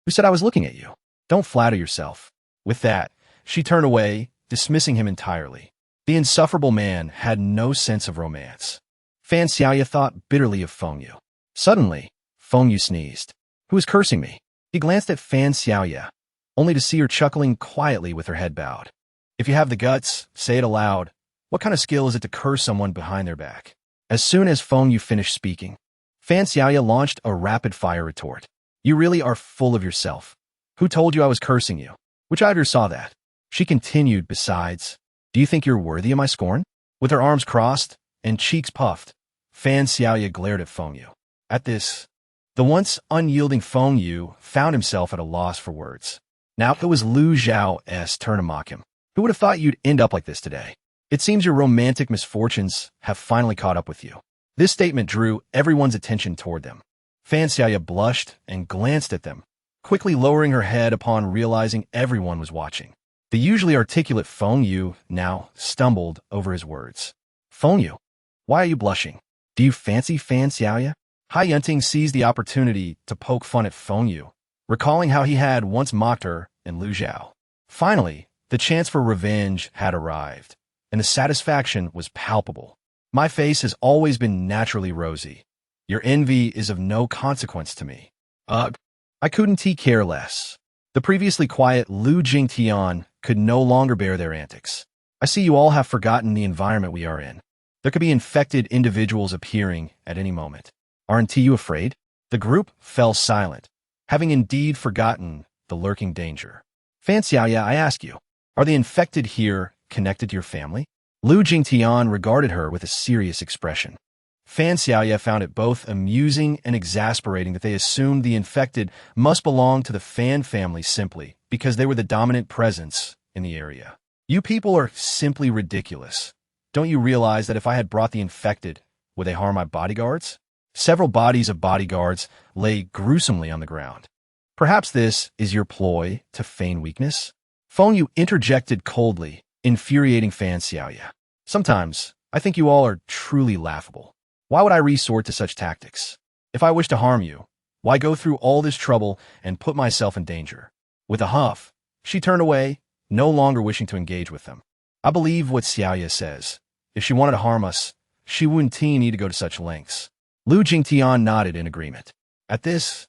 said I was looking at you? Don't flatter yourself." With that, she turned away, dismissing him entirely. The insufferable man had no sense of romance. Fan Xiaya thought bitterly of Feng Yu. Suddenly, Feng Yu sneezed. "Who is cursing me?" He glanced at Fan Xiaya, only to see her chuckling quietly with her head bowed. "If you have the guts, say it aloud. What kind of skill is it to curse someone behind their back?" As soon as Feng Yu finished speaking, Fan Xiaya launched a rapid-fire retort. "You really are full of yourself. Who told you I was cursing you? Which either saw that?" She continued, "Besides, do you think you're worthy of my scorn?" With her arms crossed and cheeks puffed, Fan Xiaya glared at Feng Yu. At this, the once unyielding Feng Yu found himself at a loss for words. Now it was Lu Zhao's turn to mock him. "Who would have thought you'd end up like this today? It seems your romantic misfortunes have finally caught up with you." This statement drew everyone's attention toward them. Fan Xiaya blushed and glanced at them, quickly lowering her head upon realizing everyone was watching. The usually articulate Feng Yu now stumbled over his words. "Feng Yu, why are you blushing? Do you fancy Fan Xiaya?" Hai Yunting seized the opportunity to poke fun at Feng Yu, recalling how he had once mocked her and Lu Zhao. Finally, the chance for revenge had arrived, and the satisfaction was palpable. "My face has always been naturally rosy. Your envy is of no consequence to me." "Ugh, I couldn't care less." The previously quiet Lu Jingtian could no longer bear their antics. "I see you all have forgotten the environment we are in. There could be infected individuals appearing at any moment. Aren't you afraid?" The group fell silent, having indeed forgotten the lurking danger. "Fan Xiaya, I ask you, are the infected here connected to your family?" Lu Jingtian regarded her with a serious expression. Fan Xiaya found it both amusing and exasperating that they assumed the infected must belong to the Fan family simply because they were the dominant presence in the area. "You people are simply ridiculous. Don't you realize that if I had brought the infected, would they harm my bodyguards?" Several bodies of bodyguards lay gruesomely on the ground. "Perhaps this is your ploy to feign weakness?" Feng Yu interjected coldly, infuriating Fan Xiaya. "Sometimes, I think you all are truly laughable. Why would I resort to such tactics? If I wish to harm you, why go through all this trouble and put myself in danger? With a huff, she turned away, no longer wishing to engage with them. I believe what Xiaoya says. If she wanted to harm us, she wouldn't need to go to such lengths. Lu Jingtian nodded in agreement. At this,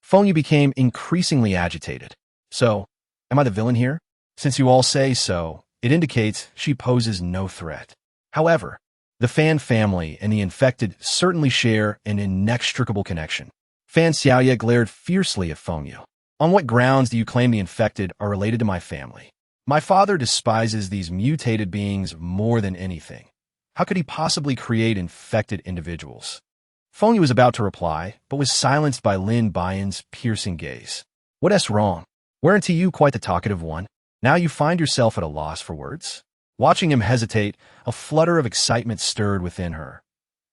Fengyu became increasingly agitated. So, am I the villain here? Since you all say so, it indicates she poses no threat. However, the Fan family and the infected certainly share an inextricable connection. Fan Xiaoya glared fiercely at Fengyu. On what grounds do you claim the infected are related to my family? My father despises these mutated beings more than anything. How could he possibly create infected individuals? Fengyu was about to reply, but was silenced by Lin Buyan's piercing gaze. What's wrong? Weren't you quite the talkative one? Now you find yourself at a loss for words? Watching him hesitate, a flutter of excitement stirred within her.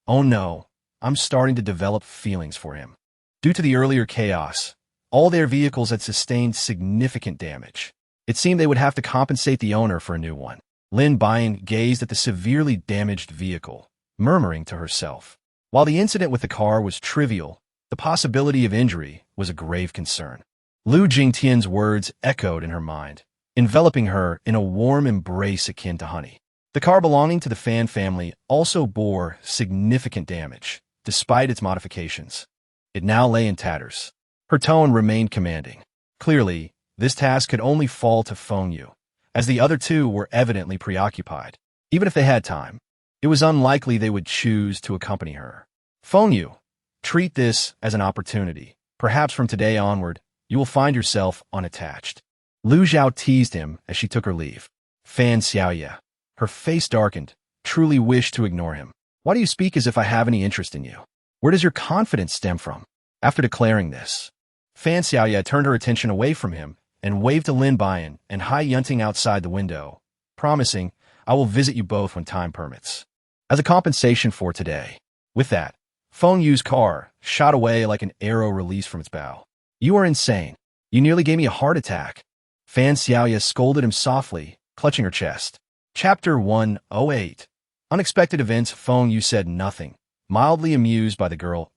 Oh no, I'm starting to develop feelings for him. Due to the earlier chaos, all their vehicles had sustained significant damage. It seemed they would have to compensate the owner for a new one. Lin Buyan gazed at the severely damaged vehicle, murmuring to herself. While the incident with the car was trivial, the possibility of injury was a grave concern. Lu Jingtian's words echoed in her mind, enveloping her in a warm embrace akin to honey. The car belonging to the Fan family also bore significant damage, despite its modifications. It now lay in tatters. Her tone remained commanding. Clearly, this task could only fall to Fengyu, as the other two were evidently preoccupied. Even if they had time, it was unlikely they would choose to accompany her. Fengyu, treat this as an opportunity. Perhaps from today onward, you will find yourself unattached. Lu Zhao teased him as she took her leave. Fan Xiaoya, her face darkened, truly wished to ignore him. Why do you speak as if I have any interest in you? Where does your confidence stem from? After declaring this, Fan Xiaoya turned her attention away from him and waved to Lin Buyan and Hai Yunting outside the window, promising, I will visit you both when time permits. As a compensation for today. With that, Fengyu's car shot away like an arrow released from its bow. You are insane. You nearly gave me a heart attack. Fan Xiaoya scolded him softly, clutching her chest. Chapter 108. Unexpected events. Fengyu said nothing, mildly amused by the girl's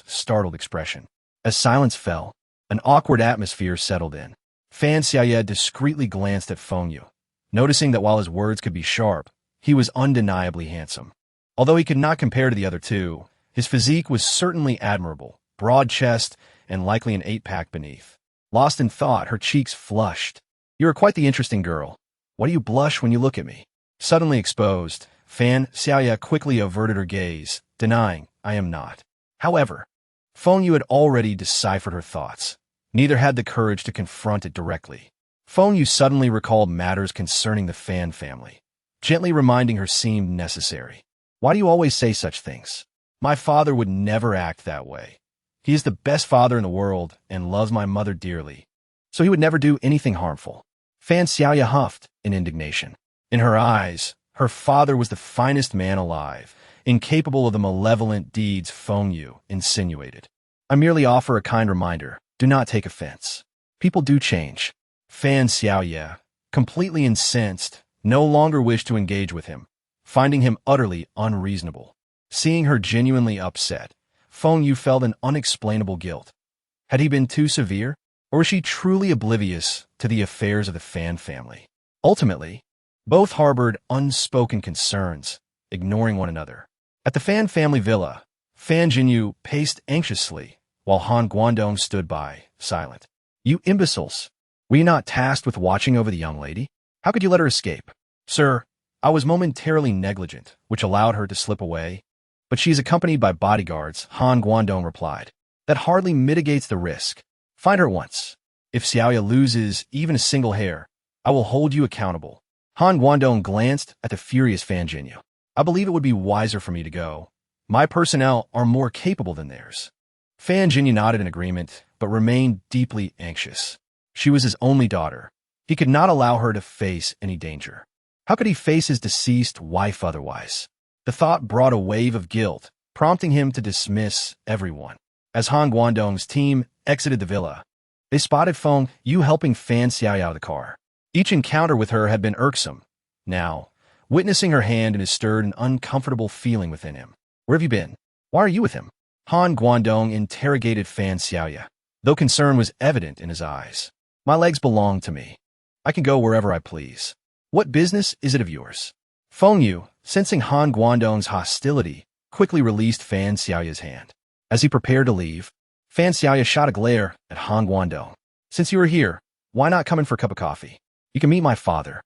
startled expression. As silence fell, an awkward atmosphere settled in. Fan Xiaoya discreetly glanced at Fengyu, noticing that while his words could be sharp, he was undeniably handsome. Although he could not compare to the other two, his physique was certainly admirable, broad chest, and likely an 8-pack beneath. Lost in thought, her cheeks flushed. You are quite the interesting girl. Why do you blush when you look at me? Suddenly exposed, Fan Xiaoya quickly averted her gaze, denying, I am not. However, Fengyu had already deciphered her thoughts. Neither had the courage to confront it directly. Fengyu suddenly recalled matters concerning the Fan family. Gently reminding her seemed necessary. Why do you always say such things? My father would never act that way. He is the best father in the world and loves my mother dearly, so he would never do anything harmful. Fan Xiaoya huffed in indignation. In her eyes, her father was the finest man alive, incapable of the malevolent deeds Fengyu insinuated. I merely offer a kind reminder. Do not take offense. People do change. Fan Xiaoya, completely incensed, no longer wished to engage with him, finding him utterly unreasonable. Seeing her genuinely upset, Fengyu felt an unexplainable guilt. Had he been too severe, or was she truly oblivious to the affairs of the Fan family? Ultimately, both harbored unspoken concerns, ignoring one another. At the Fan family villa, Fan Jinyu paced anxiously, while Han Guangdong stood by, silent. You imbeciles! Were you not tasked with watching over the young lady? How could you let her escape? Sir, I was momentarily negligent, which allowed her to slip away. But she is accompanied by bodyguards, Han Guangdong replied. That hardly mitigates the risk. Find her once. If Xiaoya loses even a single hair, I will hold you accountable. Han Guangdong glanced at the furious Fan Jinyu. I believe it would be wiser for me to go. My personnel are more capable than theirs. Fan Jinyu nodded in agreement, but remained deeply anxious. She was his only daughter. He could not allow her to face any danger. How could he face his deceased wife otherwise? The thought brought a wave of guilt, prompting him to dismiss everyone. As Han Guangdong's team exited the villa, they spotted Fengyu helping Fan Xiaoya out of the car. Each encounter with her had been irksome. Now, Witnessing her hand in his stirred an uncomfortable feeling within him. Where have you been? Why are you with him? Han Guangdong interrogated Fan Xiaoya, though concern was evident in his eyes. My legs belong to me. I can go wherever I please. What business is it of yours? Feng Yu, sensing Han Guangdong's hostility, quickly released Fan Xiaoya's hand. As he prepared to leave, Fan Xiaoya shot a glare at Han Guangdong. Since you are here, why not come in for a cup of coffee? You can meet my father.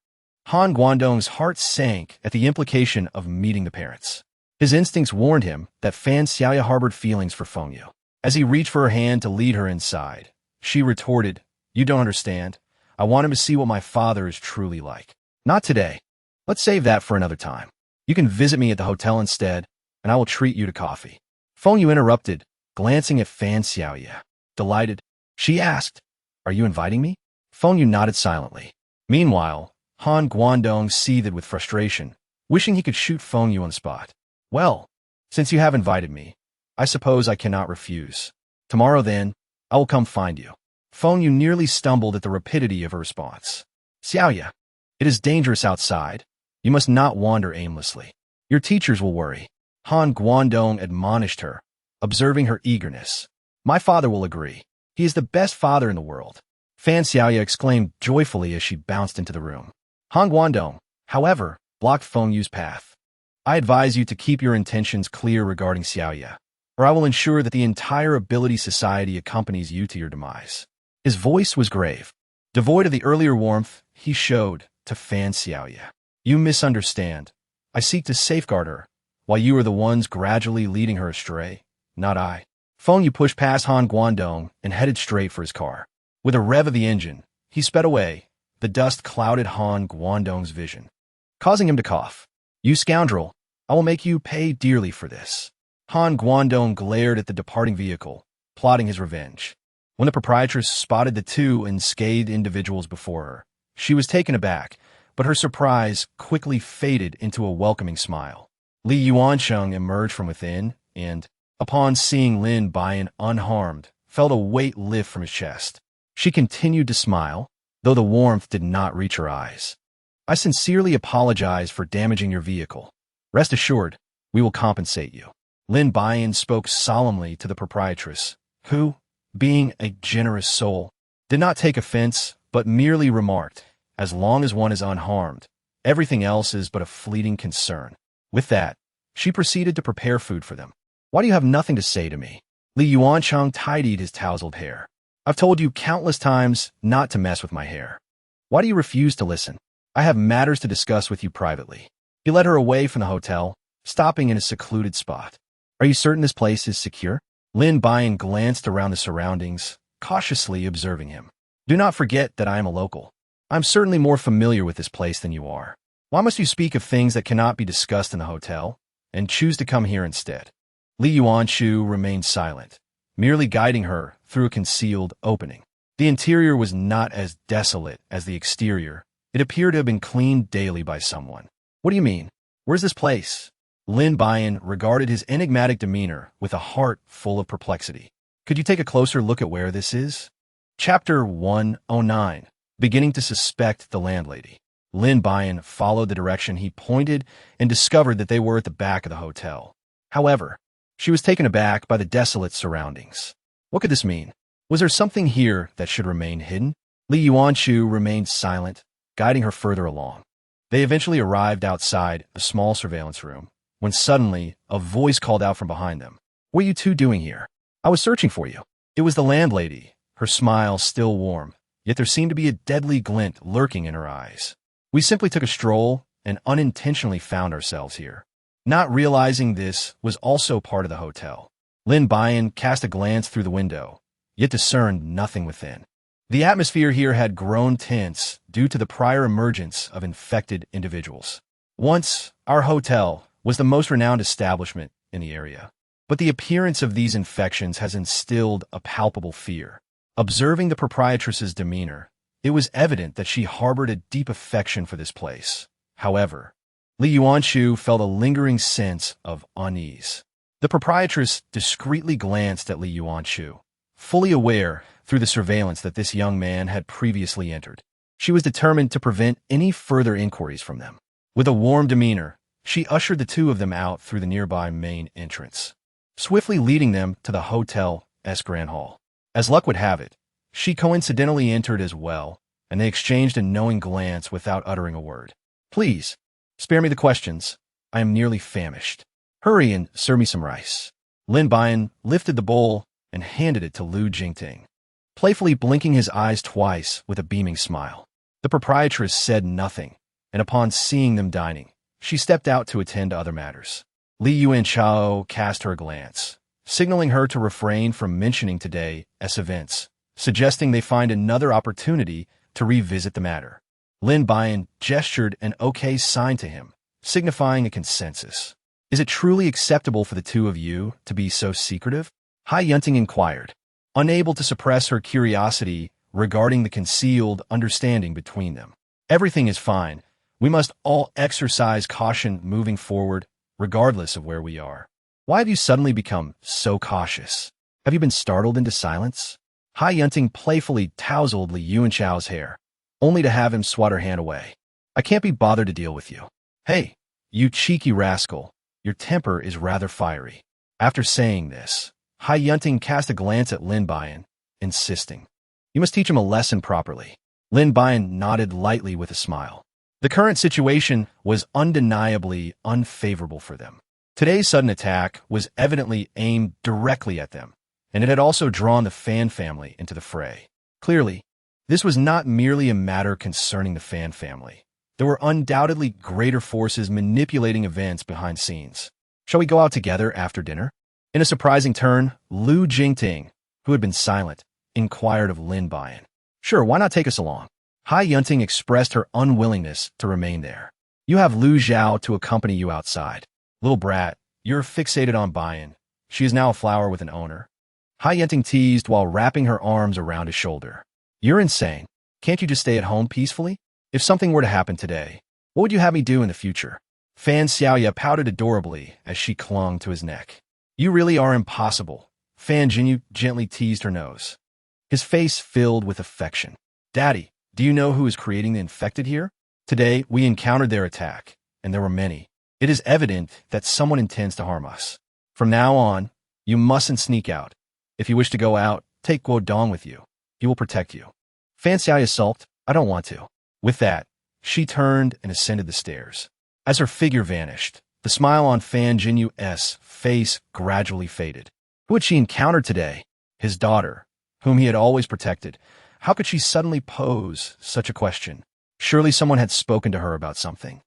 Han Guangdong's heart sank at the implication of meeting the parents. His instincts warned him that Fan Xiaoya harbored feelings for Feng Yu. As he reached for her hand to lead her inside, she retorted, "You don't understand. I want him to see what my father is truly like. Not today. Let's save that for another time. You can visit me at the hotel instead, and I will treat you to coffee." Feng Yu interrupted, glancing at Fan Xiaoya. Delighted, she asked, "Are you inviting me?" Feng Yu nodded silently. Meanwhile, Han Guangdong seethed with frustration, wishing he could shoot Feng Yu on the spot. "Well, since you have invited me, I suppose I cannot refuse. Tomorrow, then, I will come find you." Feng Yu nearly stumbled at the rapidity of her response. "Xiaoya, it is dangerous outside. You must not wander aimlessly. Your teachers will worry." Han Guangdong admonished her, observing her eagerness. "My father will agree. He is the best father in the world." Fan Xiaoya exclaimed joyfully as she bounced into the room. Han Guangdong, however, blocked Feng Yu's path. "I advise you to keep your intentions clear regarding Xiaoya, or I will ensure that the entire ability society accompanies you to your demise." His voice was grave. Devoid of the earlier warmth he showed to Fan Xiaoya. "You misunderstand. I seek to safeguard her, while you are the ones gradually leading her astray, not I." Feng Yu pushed past Han Guangdong and headed straight for his car. With a rev of the engine, he sped away. The dust clouded Han Guangdong's vision, causing him to cough. "You scoundrel, I will make you pay dearly for this." Han Guangdong glared at the departing vehicle, plotting his revenge. When the proprietress spotted the two unscathed individuals before her, she was taken aback, but her surprise quickly faded into a welcoming smile. Li Yuansheng emerged from within and, upon seeing Lin Buyan unharmed, felt a weight lift from his chest. She continued to smile, though the warmth did not reach her eyes. "I sincerely apologize for damaging your vehicle. Rest assured, we will compensate you." Lin Buyan spoke solemnly to the proprietress, who, being a generous soul, did not take offense, but merely remarked, "As long as one is unharmed, everything else is but a fleeting concern." With that, she proceeded to prepare food for them. "Why do you have nothing to say to me?" Li Yuancheng tidied his tousled hair. "I've told you countless times not to mess with my hair. Why do you refuse to listen? I have matters to discuss with you privately." He led her away from the hotel, stopping in a secluded spot. "Are you certain this place is secure?" Lin Buyan glanced around the surroundings, cautiously observing him. "Do not forget that I am a local. I'm certainly more familiar with this place than you are. Why must you speak of things that cannot be discussed in the hotel, and choose to come here instead?" Li Yuanshu remained silent, merely guiding her through a concealed opening. The interior was not as desolate as the exterior. It appeared to have been cleaned daily by someone. "What do you mean? Where's this place?" Lin Buyan regarded his enigmatic demeanor with a heart full of perplexity. "Could you take a closer look at where this is?" Chapter 109. Beginning to suspect the landlady. Lin Buyan followed the direction he pointed and discovered that they were at the back of the hotel. However, she was taken aback by the desolate surroundings. What could this mean? Was there something here that should remain hidden? Li Yuanshu remained silent, guiding her further along. They eventually arrived outside a small surveillance room, when suddenly a voice called out from behind them. "What are you two doing here?" "I was searching for you." It was the landlady, her smile still warm, yet there seemed to be a deadly glint lurking in her eyes. "We simply took a stroll and unintentionally found ourselves here." Not realizing this was also part of the hotel, Lin Buyan cast a glance through the window, yet discerned nothing within. The atmosphere here had grown tense due to the prior emergence of infected individuals. Once, our hotel was the most renowned establishment in the area, but the appearance of these infections has instilled a palpable fear. Observing the proprietress's demeanor, it was evident that she harbored a deep affection for this place. However, Li Yuanshu felt a lingering sense of unease. The proprietress discreetly glanced at Li Yuanshu, fully aware through the surveillance that this young man had previously entered. She was determined to prevent any further inquiries from them. With a warm demeanor, she ushered the two of them out through the nearby main entrance, swiftly leading them to the hotel's grand hall. As luck would have it, she coincidentally entered as well, and they exchanged a knowing glance without uttering a word. "Please, spare me the questions. I am nearly famished. Hurry and serve me some rice." Lin Buyan lifted the bowl and handed it to Lu Jingting, playfully blinking his eyes twice with a beaming smile. The proprietress said nothing, and upon seeing them dining, she stepped out to attend to other matters. Li Yuanchao cast her a glance, signaling her to refrain from mentioning today's events, suggesting they find another opportunity to revisit the matter. Lin Buyan gestured an okay sign to him, signifying a consensus. "Is it truly acceptable for the two of you to be so secretive?" Hai Yunting inquired, unable to suppress her curiosity regarding the concealed understanding between them. "Everything is fine. We must all exercise caution moving forward, regardless of where we are." "Why have you suddenly become so cautious? Have you been startled into silence?" Hai Yunting playfully tousled Li Yuanchao's hair, only to have him swat her hand away. "I can't be bothered to deal with you." "Hey, you cheeky rascal, your temper is rather fiery." After saying this, Hai Yunting cast a glance at Lin Buyan, insisting, "You must teach him a lesson properly." Lin Buyan nodded lightly with a smile. The current situation was undeniably unfavorable for them. Today's sudden attack was evidently aimed directly at them, and it had also drawn the Fan family into the fray. Clearly, this was not merely a matter concerning the Fan family. There were undoubtedly greater forces manipulating events behind scenes. "Shall we go out together after dinner?" In a surprising turn, Lu Jingting, who had been silent, inquired of Lin Buyan. "Sure, why not take us along?" Hai Yunting expressed her unwillingness to remain there. "You have Lu Zhao to accompany you outside." "Little brat, you're fixated on Buyan. She is now a flower with an owner." Hai Yunting teased while wrapping her arms around his shoulder. "You're insane. Can't you just stay at home peacefully? If something were to happen today, what would you have me do in the future?" Fan Xiaoya pouted adorably as she clung to his neck. "You really are impossible." Fan Jinyu gently teased her nose. His face filled with affection. "Daddy, do you know who is creating the infected here? Today, we encountered their attack, and there were many. It is evident that someone intends to harm us. From now on, you mustn't sneak out. If you wish to go out, take Guodong with you. He will protect you." Fan Xiaoya sulked. "I don't want to." With that, she turned and ascended the stairs. As her figure vanished, the smile on Fan Jinyu's face gradually faded. Who had she encountered today? His daughter, whom he had always protected. How could she suddenly pose such a question? Surely someone had spoken to her about something.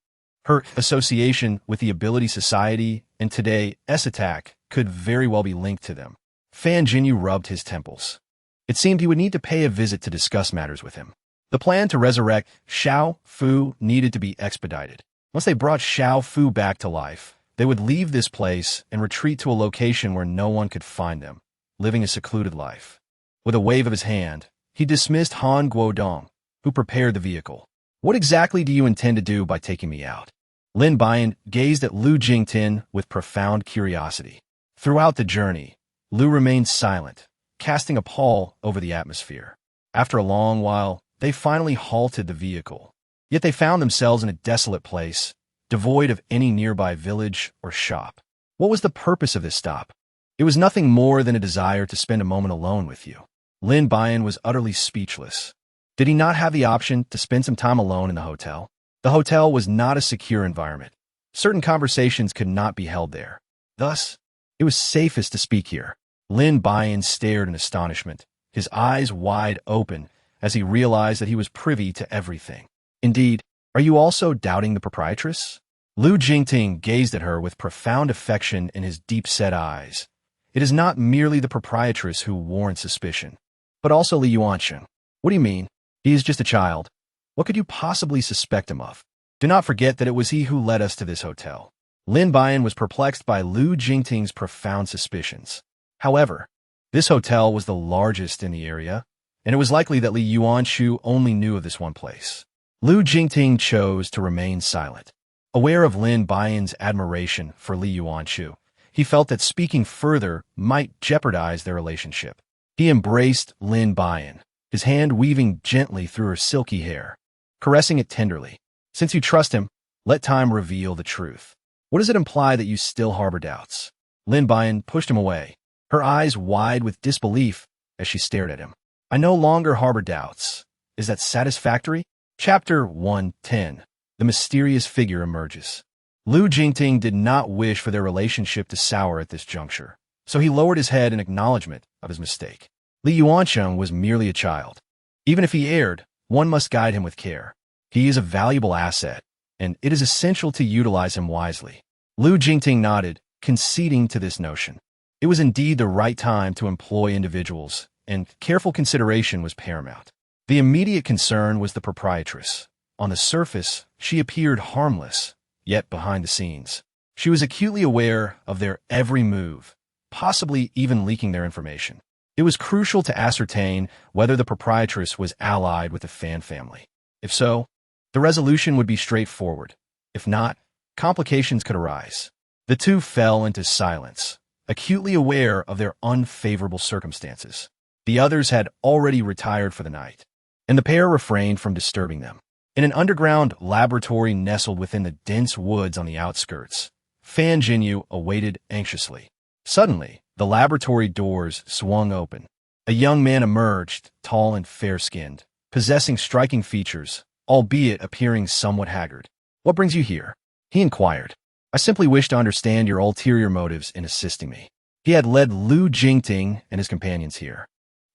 Her association with the Ability Society and today's attack could very well be linked to them. Fan Jinyu rubbed his temples. It seemed he would need to pay a visit to discuss matters with him. The plan to resurrect Xiao Fu needed to be expedited. Once they brought Xiao Fu back to life, they would leave this place and retreat to a location where no one could find them, living a secluded life. With a wave of his hand, he dismissed Han Guodong, who prepared the vehicle. "What exactly do you intend to do by taking me out?" Lin Buyan gazed at Lu Jingtin with profound curiosity. Throughout the journey, Lu remained silent, casting a pall over the atmosphere. After a long while, they finally halted the vehicle. Yet they found themselves in a desolate place, devoid of any nearby village or shop. What was the purpose of this stop? It was nothing more than a desire to spend a moment alone with you. Lin Buyan was utterly speechless. Did he not have the option to spend some time alone in the hotel? The hotel was not a secure environment. Certain conversations could not be held there. Thus, it was safest to speak here. Lin Buyan stared in astonishment, his eyes wide open as he realized that he was privy to everything. "Indeed, are you also doubting the proprietress?" Lu Jingting gazed at her with profound affection in his deep-set eyes. "It is not merely the proprietress who warrants suspicion, but also Li Yuancheng." "What do you mean? He is just a child. What could you possibly suspect him of? Do not forget that it was he who led us to this hotel." Lin Buyan was perplexed by Lu Jingting's profound suspicions. However, this hotel was the largest in the area, and it was likely that Li Yuanchu only knew of this one place. Lu Jingting chose to remain silent. Aware of Lin Buyan's admiration for Li Yuanchu, he felt that speaking further might jeopardize their relationship. He embraced Lin Buyan, his hand weaving gently through her silky hair, caressing it tenderly. "Since you trust him, Let time reveal the truth. What does it imply that you still harbor doubts? Lin Buyan pushed him away, her eyes wide with disbelief as she stared at him. I no longer harbor doubts. Is that satisfactory? Chapter 110. The mysterious figure emerges. Lu Jingting did not wish for their relationship to sour at this juncture, so he lowered his head in acknowledgement of his mistake. Li Yuansheng was merely a child. Even if he erred, one must guide him with care. He is a valuable asset, and it is essential to utilize him wisely. Lu Jingting nodded, conceding to this notion. It was indeed the right time to employ individuals, and careful consideration was paramount. The immediate concern was the proprietress. On the surface, she appeared harmless, yet behind the scenes, she was acutely aware of their every move, possibly even leaking their information. It was crucial to ascertain whether the proprietress was allied with the Fan family. If so, the resolution would be straightforward. If not, complications could arise. The two fell into silence, acutely aware of their unfavorable circumstances. The others had already retired for the night, and the pair refrained from disturbing them. In an underground laboratory nestled within the dense woods on the outskirts, Fan Jinyu awaited anxiously. Suddenly, the laboratory doors swung open. A young man emerged, tall and fair-skinned, possessing striking features, albeit appearing somewhat haggard. What brings you here? He inquired. I simply wish to understand your ulterior motives in assisting me. He had led Lu Jingting and his companions here,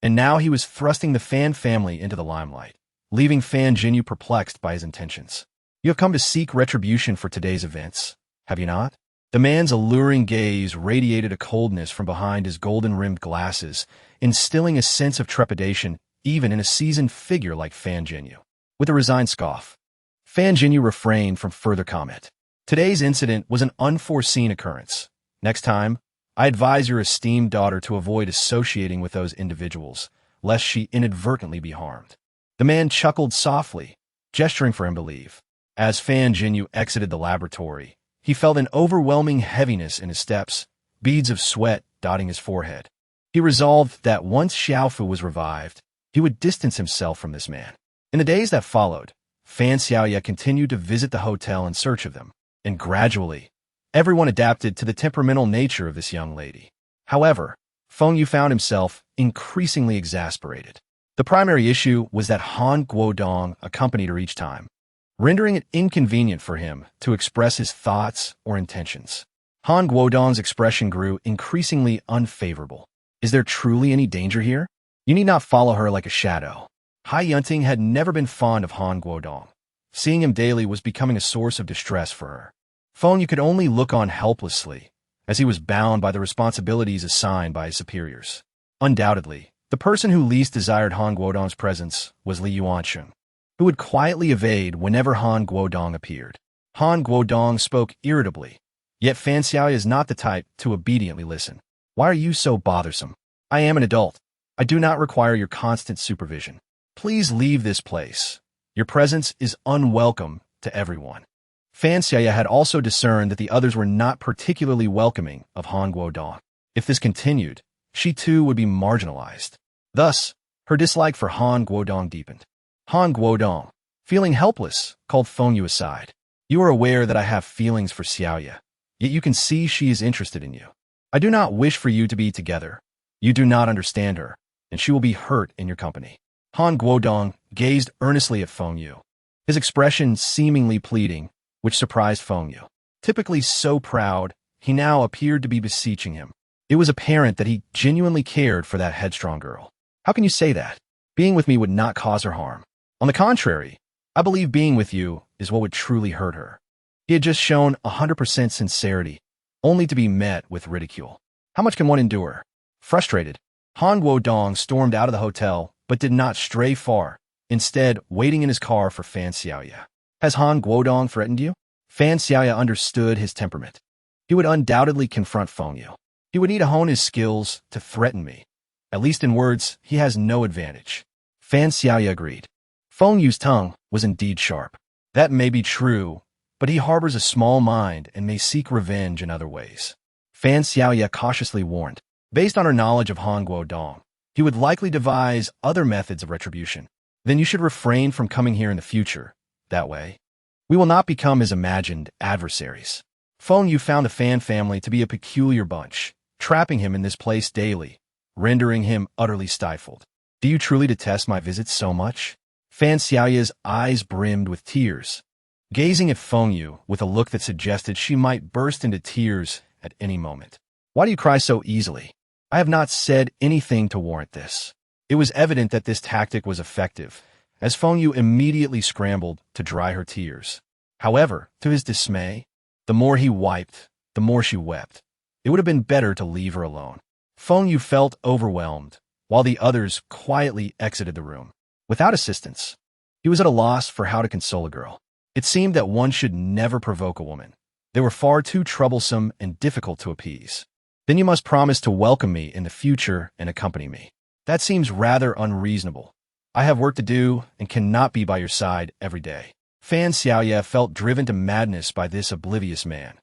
and now he was thrusting the Fan family into the limelight, leaving Fan Jinyu perplexed by his intentions. You have come to seek retribution for today's events, have you not? The man's alluring gaze radiated a coldness from behind his golden-rimmed glasses, instilling a sense of trepidation even in a seasoned figure like Fan Jinyu. With a resigned scoff, Fan Jinyu refrained from further comment. Today's incident was an unforeseen occurrence. Next time, I advise your esteemed daughter to avoid associating with those individuals, lest she inadvertently be harmed. The man chuckled softly, gesturing for him to leave. As Fan Jinyu exited the laboratory, he felt an overwhelming heaviness in his steps, beads of sweat dotting his forehead. He resolved that once Xiaofu was revived, he would distance himself from this man. In the days that followed, Fan Xiaoya continued to visit the hotel in search of them, and gradually, everyone adapted to the temperamental nature of this young lady. However, Feng Yu found himself increasingly exasperated. The primary issue was that Han Guodong accompanied her each time, rendering it inconvenient for him to express his thoughts or intentions. Han Guodong's expression grew increasingly unfavorable. Is there truly any danger here? You need not follow her like a shadow. Hai Yunting had never been fond of Han Guodong. Seeing him daily was becoming a source of distress for her. Feng Yu could only look on helplessly, as he was bound by the responsibilities assigned by his superiors. Undoubtedly, the person who least desired Han Guodong's presence was Li Yuansheng, who would quietly evade whenever Han Guodong appeared. Han Guodong spoke irritably, yet Fan Xiaoya is not the type to obediently listen. Why are you so bothersome? I am an adult. I do not require your constant supervision. Please leave this place. Your presence is unwelcome to everyone. Fan Xiaoya had also discerned that the others were not particularly welcoming of Han Guodong. If this continued, she too would be marginalized. Thus, her dislike for Han Guodong deepened. Han Guodong, feeling helpless, called Feng Yu aside. You are aware that I have feelings for Xiaoya, yet you can see she is interested in you. I do not wish for you to be together. You do not understand her, and she will be hurt in your company. Han Guodong gazed earnestly at Feng Yu, his expression seemingly pleading, which surprised Feng Yu. Typically so proud, he now appeared to be beseeching him. It was apparent that he genuinely cared for that headstrong girl. How can you say that? Being with me would not cause her harm. On the contrary, I believe being with you is what would truly hurt her. He had just shown 100% sincerity, only to be met with ridicule. How much can one endure? Frustrated, Han Guodong stormed out of the hotel, but did not stray far, instead waiting in his car for Fan Xiaoya. Has Han Guodong threatened you? Fan Xiaoya understood his temperament. He would undoubtedly confront Feng Yu. He would need to hone his skills to threaten me. At least in words, he has no advantage. Fan Xiaoya agreed. Feng Yu's tongue was indeed sharp. That may be true, but he harbors a small mind and may seek revenge in other ways. Fan Xiaoya cautiously warned. Based on her knowledge of Han Guodong, he would likely devise other methods of retribution. Then you should refrain from coming here in the future. That way, We will not become his imagined adversaries. Feng Yu found the Fan family to be a peculiar bunch, trapping him in this place daily, rendering him utterly stifled. Do you truly detest my visits so much? Fan Xiaoya's eyes brimmed with tears, gazing at Feng Yu with a look that suggested she might burst into tears at any moment. Why do you cry so easily? I have not said anything to warrant this. It was evident that this tactic was effective, as Feng Yu immediately scrambled to dry her tears. However, to his dismay, the more he wiped, the more she wept. It would have been better to leave her alone. Feng Yu felt overwhelmed, while the others quietly exited the room. Without assistance, he was at a loss for how to console a girl. It seemed that one should never provoke a woman. They were far too troublesome and difficult to appease. Then you must promise to welcome me in the future and accompany me. That seems rather unreasonable. I have work to do and cannot be by your side every day. Fan Xiaoya felt driven to madness by this oblivious man.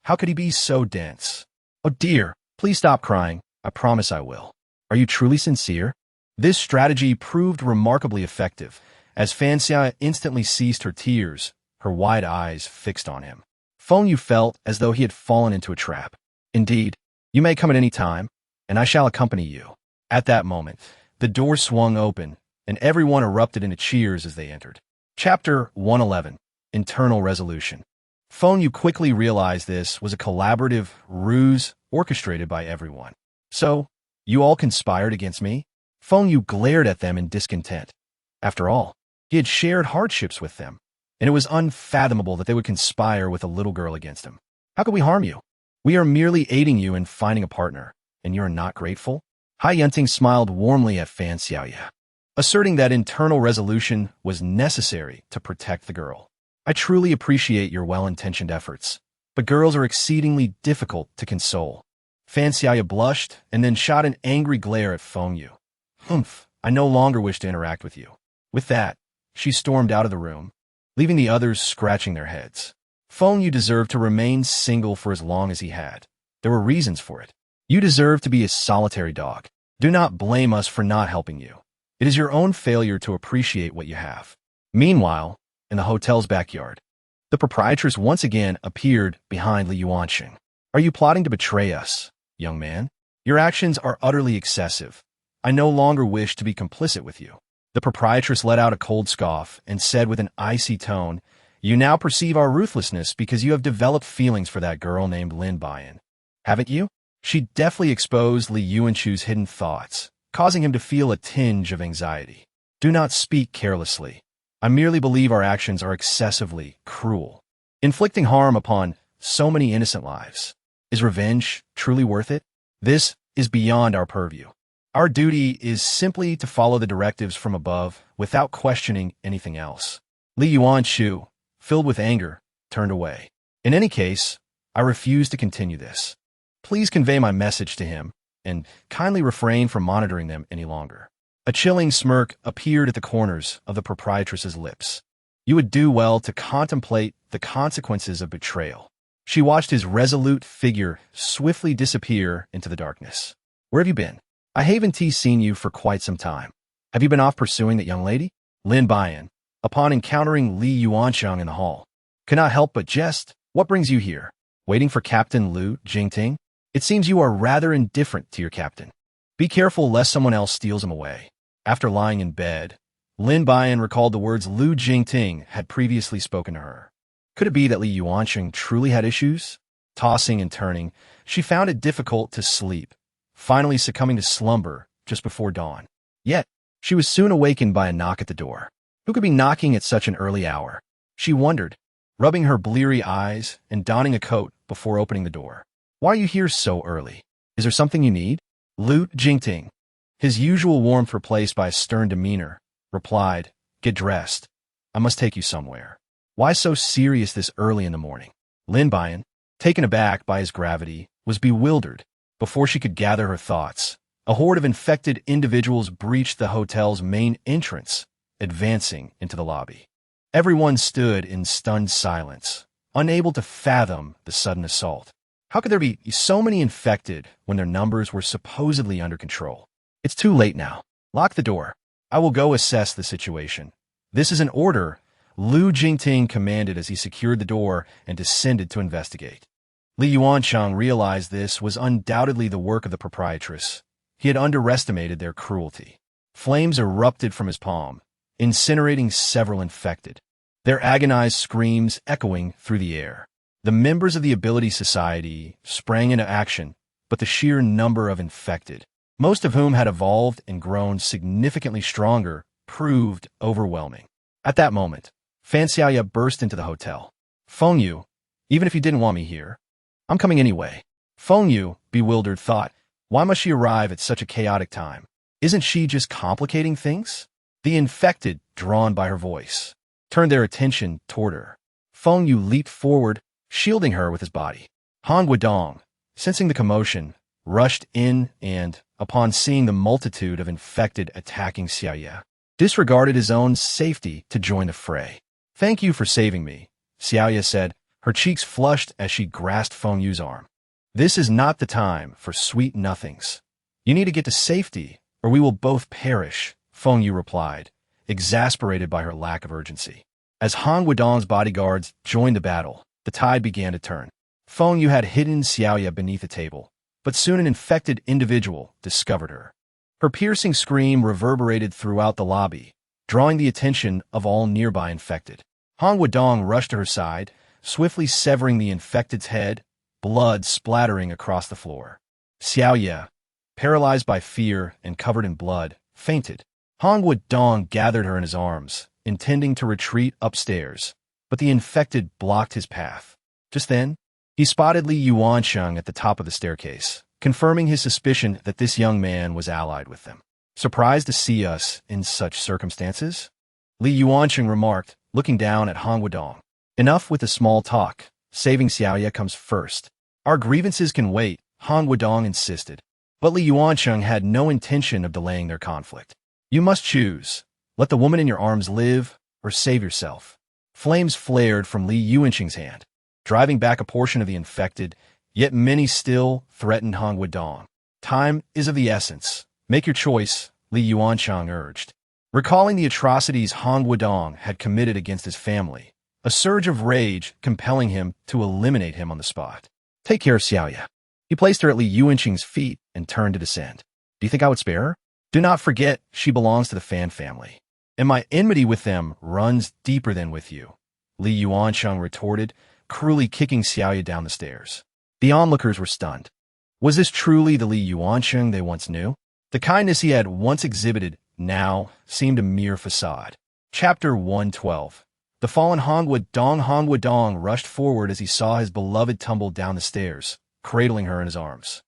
How could he be so dense? Oh dear, please stop crying. I promise I will. Are you truly sincere? This strategy proved remarkably effective, as Fan Xiaoya instantly ceased her tears, her wide eyes fixed on him. Feng Yu felt as though he had fallen into a trap. Indeed, you may come at any time, and I shall accompany you. At that moment, the door swung open, and everyone erupted into cheers as they entered. Chapter 111, Internal Resolution. Feng Yu quickly realized this was a collaborative ruse orchestrated by everyone. So, you all conspired against me? Feng Yu glared at them in discontent. After all, he had shared hardships with them, and it was unfathomable that they would conspire with a little girl against him. How could we harm you? We are merely aiding you in finding a partner, and you are not grateful? Hai Yunting smiled warmly at Fan Xiaoya, asserting that internal resolution was necessary to protect the girl. I truly appreciate your well-intentioned efforts, but girls are exceedingly difficult to console. Fan Xiaoya blushed and then shot an angry glare at Feng Yu. Humph, I no longer wish to interact with you. With that, she stormed out of the room, leaving the others scratching their heads. Feng Yu deserved to remain single for as long as he had. There were reasons for it. You deserve to be a solitary dog. Do not blame us for not helping you. It is your own failure to appreciate what you have. Meanwhile, in the hotel's backyard, the proprietress once again appeared behind Li Yuanqing. Are you plotting to betray us, young man? Your actions are utterly excessive. I no longer wish to be complicit with you. The proprietress let out a cold scoff and said with an icy tone, You now perceive our ruthlessness because you have developed feelings for that girl named Lin Buyan. Haven't you? She deftly exposed Li Yuanchu's hidden thoughts, causing him to feel a tinge of anxiety. Do not speak carelessly. I merely believe our actions are excessively cruel, inflicting harm upon so many innocent lives. Is revenge truly worth it? This is beyond our purview. Our duty is simply to follow the directives from above without questioning anything else. Li Yuanchu, filled with anger, turned away. In any case, I refuse to continue this. Please convey my message to him, and kindly refrain from monitoring them any longer. A chilling smirk appeared at the corners of the proprietress's lips. You would do well to contemplate the consequences of betrayal. She watched his resolute figure swiftly disappear into the darkness. Where have you been? I haven't seen you for quite some time. Have you been off pursuing that young lady? Lin Buyan, upon encountering Li Yuancheng in the hall, could not help but jest. What brings you here? Waiting for Captain Lu Jingting? It seems you are rather indifferent to your captain. Be careful lest someone else steals him away. After lying in bed, Lin Buyan recalled the words Lu Jingting had previously spoken to her. Could it be that Li Yuancheng truly had issues? Tossing and turning, she found it difficult to sleep, finally succumbing to slumber just before dawn. Yet, she was soon awakened by a knock at the door. Who could be knocking at such an early hour? She wondered, rubbing her bleary eyes and donning a coat before opening the door. Why are you here so early? Is there something you need? Lu Jingting, his usual warmth replaced by a stern demeanor, replied, Get dressed. I must take you somewhere. Why so serious this early in the morning? Lin Buyan, taken aback by his gravity, was bewildered. Before she could gather her thoughts, a horde of infected individuals breached the hotel's main entrance, advancing into the lobby. Everyone stood in stunned silence, unable to fathom the sudden assault. How could there be so many infected when their numbers were supposedly under control? It's too late now. Lock the door. I will go assess the situation. This is an order, Lu Jingting commanded as he secured the door and descended to investigate. Li Yuancheng realized this was undoubtedly the work of the proprietress. He had underestimated their cruelty. Flames erupted from his palm, incinerating several infected, their agonized screams echoing through the air. The members of the Ability Society sprang into action, but the sheer number of infected, most of whom had evolved and grown significantly stronger, proved overwhelming. At that moment, Fan Xiaoya burst into the hotel. "Feng Yu, even if you didn't want me here, I'm coming anyway." Feng Yu, bewildered, thought, why must she arrive at such a chaotic time? Isn't she just complicating things? The infected, drawn by her voice, turned their attention toward her. Feng Yu leaped forward, shielding her with his body. Han Guodong, sensing the commotion, rushed in and, upon seeing the multitude of infected attacking Xiaoya, disregarded his own safety to join the fray. "Thank you for saving me," Xiaoya said, her cheeks flushed as she grasped Feng Yu's arm. "This is not the time for sweet nothings. You need to get to safety, or we will both perish," Feng Yu replied, exasperated by her lack of urgency. As Han Guodong's bodyguards joined the battle, the tide began to turn. Feng Yu had hidden Xiaoya beneath a table, but soon an infected individual discovered her. Her piercing scream reverberated throughout the lobby, drawing the attention of all nearby infected. Han Guodong rushed to her side, swiftly severing the infected's head, blood splattering across the floor. Xiaoya, paralyzed by fear and covered in blood, fainted. Han Guodong gathered her in his arms, intending to retreat upstairs, but the infected blocked his path. Just then, he spotted Li Yuancheng at the top of the staircase, confirming his suspicion that this young man was allied with them. "Surprised to see us in such circumstances?" Li Yuancheng remarked, looking down at Han Guodong. "Enough with the small talk. Saving Xiaoya comes first. Our grievances can wait," Han Guodong insisted. But Li Yuancheng had no intention of delaying their conflict. "You must choose. Let the woman in your arms live, or save yourself." Flames flared from Li Yuancheng's hand, driving back a portion of the infected, yet many still threatened Han Guodong. "Time is of the essence. Make your choice," Li Yuancheng urged. Recalling the atrocities Han Guodong had committed against his family, a surge of rage compelling him to eliminate him on the spot. "Take care of Xiaoya." He placed her at Li Yuancheng's feet and turned to descend. "Do you think I would spare her? Do not forget she belongs to the Fan family, and my enmity with them runs deeper than with you," Li Yuancheng retorted, cruelly kicking Xiaoya down the stairs. The onlookers were stunned. Was this truly the Li Yuancheng they once knew? The kindness he had once exhibited now seemed a mere facade. Chapter 112. The fallen Han Guodong rushed forward as he saw his beloved tumble down the stairs, cradling her in his arms.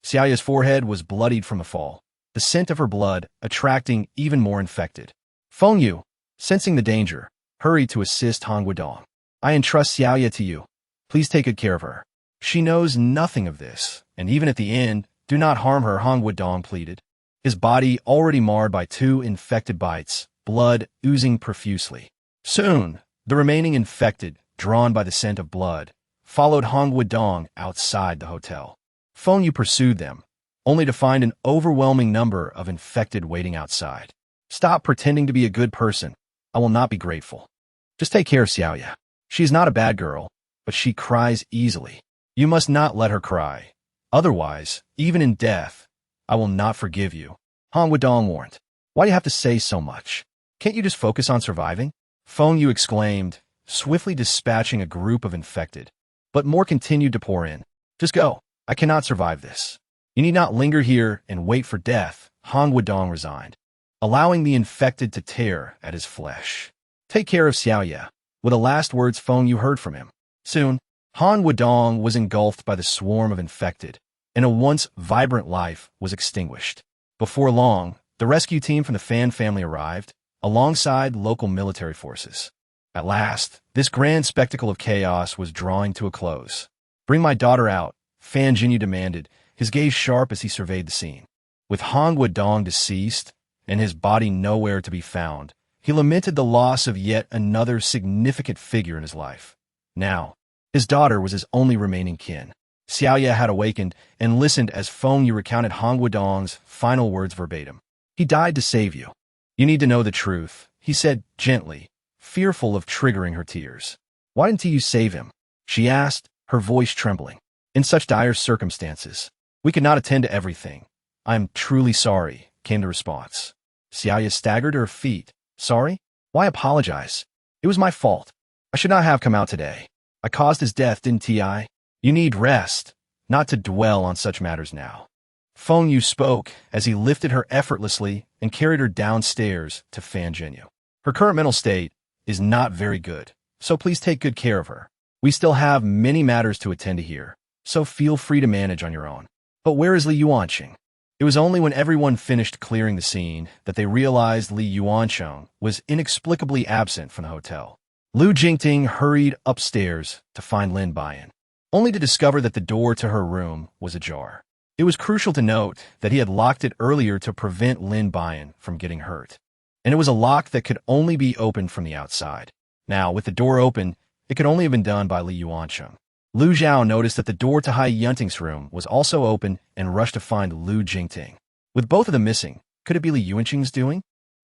Xiaoya's forehead was bloodied from the fall, the scent of her blood attracting even more infected. Feng Yu, sensing the danger, hurried to assist Han Guodong. "I entrust Xiaoya to you. Please take good care of her. She knows nothing of this, and even at the end, do not harm her," Han Guodong pleaded. His body already marred by 2 infected bites, blood oozing profusely. Soon, the remaining infected, drawn by the scent of blood, followed Han Guodong outside the hotel. Feng Yu pursued them, only to find an overwhelming number of infected waiting outside. "Stop pretending to be a good person. I will not be grateful. Just take care of Xiaoya. She is not a bad girl, but she cries easily. You must not let her cry. Otherwise, even in death, I will not forgive you," Han Guodong warned. "Why do you have to say so much? Can't you just focus on surviving?" Feng Yu exclaimed, swiftly dispatching a group of infected. But more continued to pour in. "Just go. I cannot survive this. You need not linger here and wait for death," Han Guodong resigned, allowing the infected to tear at his flesh. "Take care of Xiaoya," were the last words Feng Yu heard from him. Soon, Han Guodong was engulfed by the swarm of infected, and a once vibrant life was extinguished. Before long, the rescue team from the Fan family arrived, alongside local military forces. At last, this grand spectacle of chaos was drawing to a close. "Bring my daughter out," Fan Jinyu demanded, his gaze sharp as he surveyed the scene. With Han Guodong deceased, and his body nowhere to be found, he lamented the loss of yet another significant figure in his life. Now, his daughter was his only remaining kin. Xiaoya had awakened and listened as Feng Yu recounted Han Guodong's final words verbatim. "He died to save you. You need to know the truth," he said gently, fearful of triggering her tears. "Why didn't you save him?" she asked, her voice trembling. "In such dire circumstances, we could not attend to everything. I'm truly sorry," came the response. Xiaoya staggered to her feet. "Sorry? Why apologize? It was my fault. I should not have come out today. I caused his death, didn't I? You need rest, not to dwell on such matters now." Feng Yu spoke as he lifted her effortlessly and carried her downstairs to Fan Jinyu. "Her current mental state is not very good, so please take good care of her. We still have many matters to attend to here, so feel free to manage on your own." "But where is Li Yuanqing?" It was only when everyone finished clearing the scene that they realized Li Yuanqing was inexplicably absent from the hotel. Lu Jingting hurried upstairs to find Lin Buyan, only to discover that the door to her room was ajar. It was crucial to note that he had locked it earlier to prevent Lin Buyan from getting hurt, and it was a lock that could only be opened from the outside. Now, with the door open, it could only have been done by Li Yuanqing. Lu Zhao noticed that the door to Hai Yunting's room was also open and rushed to find Lu Jingting. With both of them missing, could it be Li Yuanqing's doing?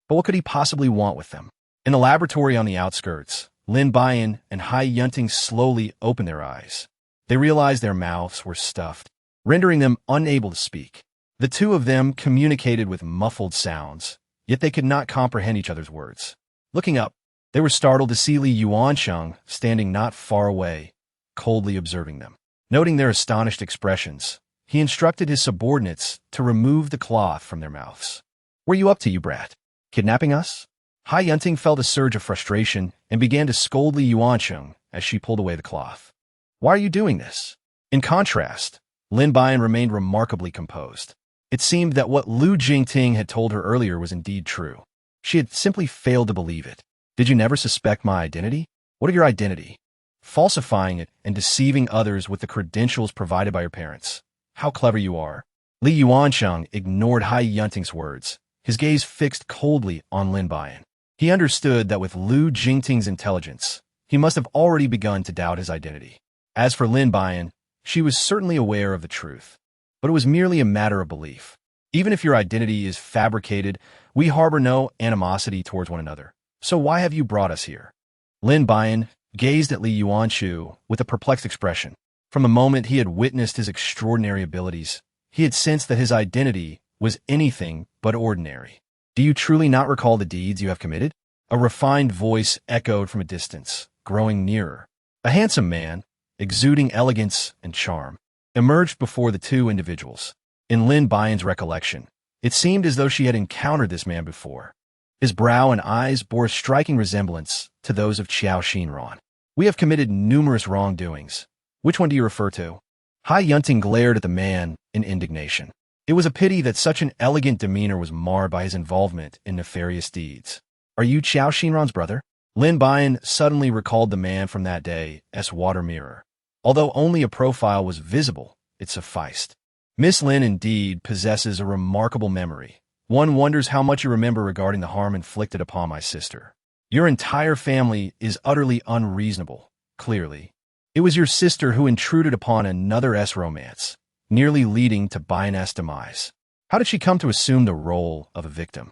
But what could he possibly want with them? In the laboratory on the outskirts, Lin Buyan and Hai Yunting slowly opened their eyes. They realized their mouths were stuffed, rendering them unable to speak. The two of them communicated with muffled sounds, yet they could not comprehend each other's words. Looking up, they were startled to see Li Yuanqing standing not far away, coldly observing them. Noting their astonished expressions, he instructed his subordinates to remove the cloth from their mouths. "What are you up to, you brat? Kidnapping us?" Hai Yunting felt a surge of frustration and began to scold Li Yuanqing as she pulled away the cloth. "Why are you doing this?" In contrast, Lin Buyan remained remarkably composed. It seemed that what Lu Jingting had told her earlier was indeed true. She had simply failed to believe it. "Did you never suspect my identity? What of your identity?" "Falsifying it and deceiving others with the credentials provided by your parents. How clever you are." Li Yuanqing ignored Hai Yunting's words, his gaze fixed coldly on Lin Buyan. He understood that with Lu Jingting's intelligence, he must have already begun to doubt his identity. As for Lin Buyan, she was certainly aware of the truth, but it was merely a matter of belief. Even if your identity is fabricated, we harbor no animosity towards one another. So why have you brought us here? Lin Buyan gazed at Li Yuanqing with a perplexed expression. From the moment he had witnessed his extraordinary abilities, he had sensed that his identity was anything but ordinary. "Do you truly not recall the deeds you have committed?" A refined voice echoed from a distance, growing nearer. A handsome man, exuding elegance and charm, emerged before the two individuals. In Lin Buyan's recollection, it seemed as though she had encountered this man before. His brow and eyes bore a striking resemblance to those of Qiao Xinran. "We have committed numerous wrongdoings. Which one do you refer to?" Hai Yunting glared at the man in indignation. It was a pity that such an elegant demeanor was marred by his involvement in nefarious deeds. "Are you Qiao Xinran's brother?" Lin Buyan suddenly recalled the man from that day as Water Mirror. Although only a profile was visible, it sufficed. Miss Lin indeed possesses a remarkable memory. One wonders how much you remember regarding the harm inflicted upon my sister. Your entire family is utterly unreasonable, clearly. It was your sister who intruded upon another's romance, nearly leading to Bayan's demise. How did she come to assume the role of a victim?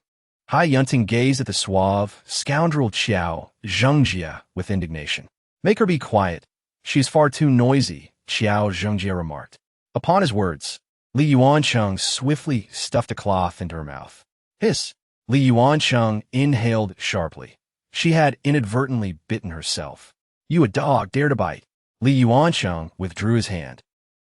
Hai Yunting gazed at the suave, scoundrel Qiao Zhengjie with indignation. "Make her be quiet. She is far too noisy," Qiao Zhengjie remarked. Upon his words, Li Yuanqing swiftly stuffed a cloth into her mouth. "Hiss!" Li Yuanqing inhaled sharply. She had inadvertently bitten herself. "You a dog, dare to bite!" Li Yuanqing withdrew his hand,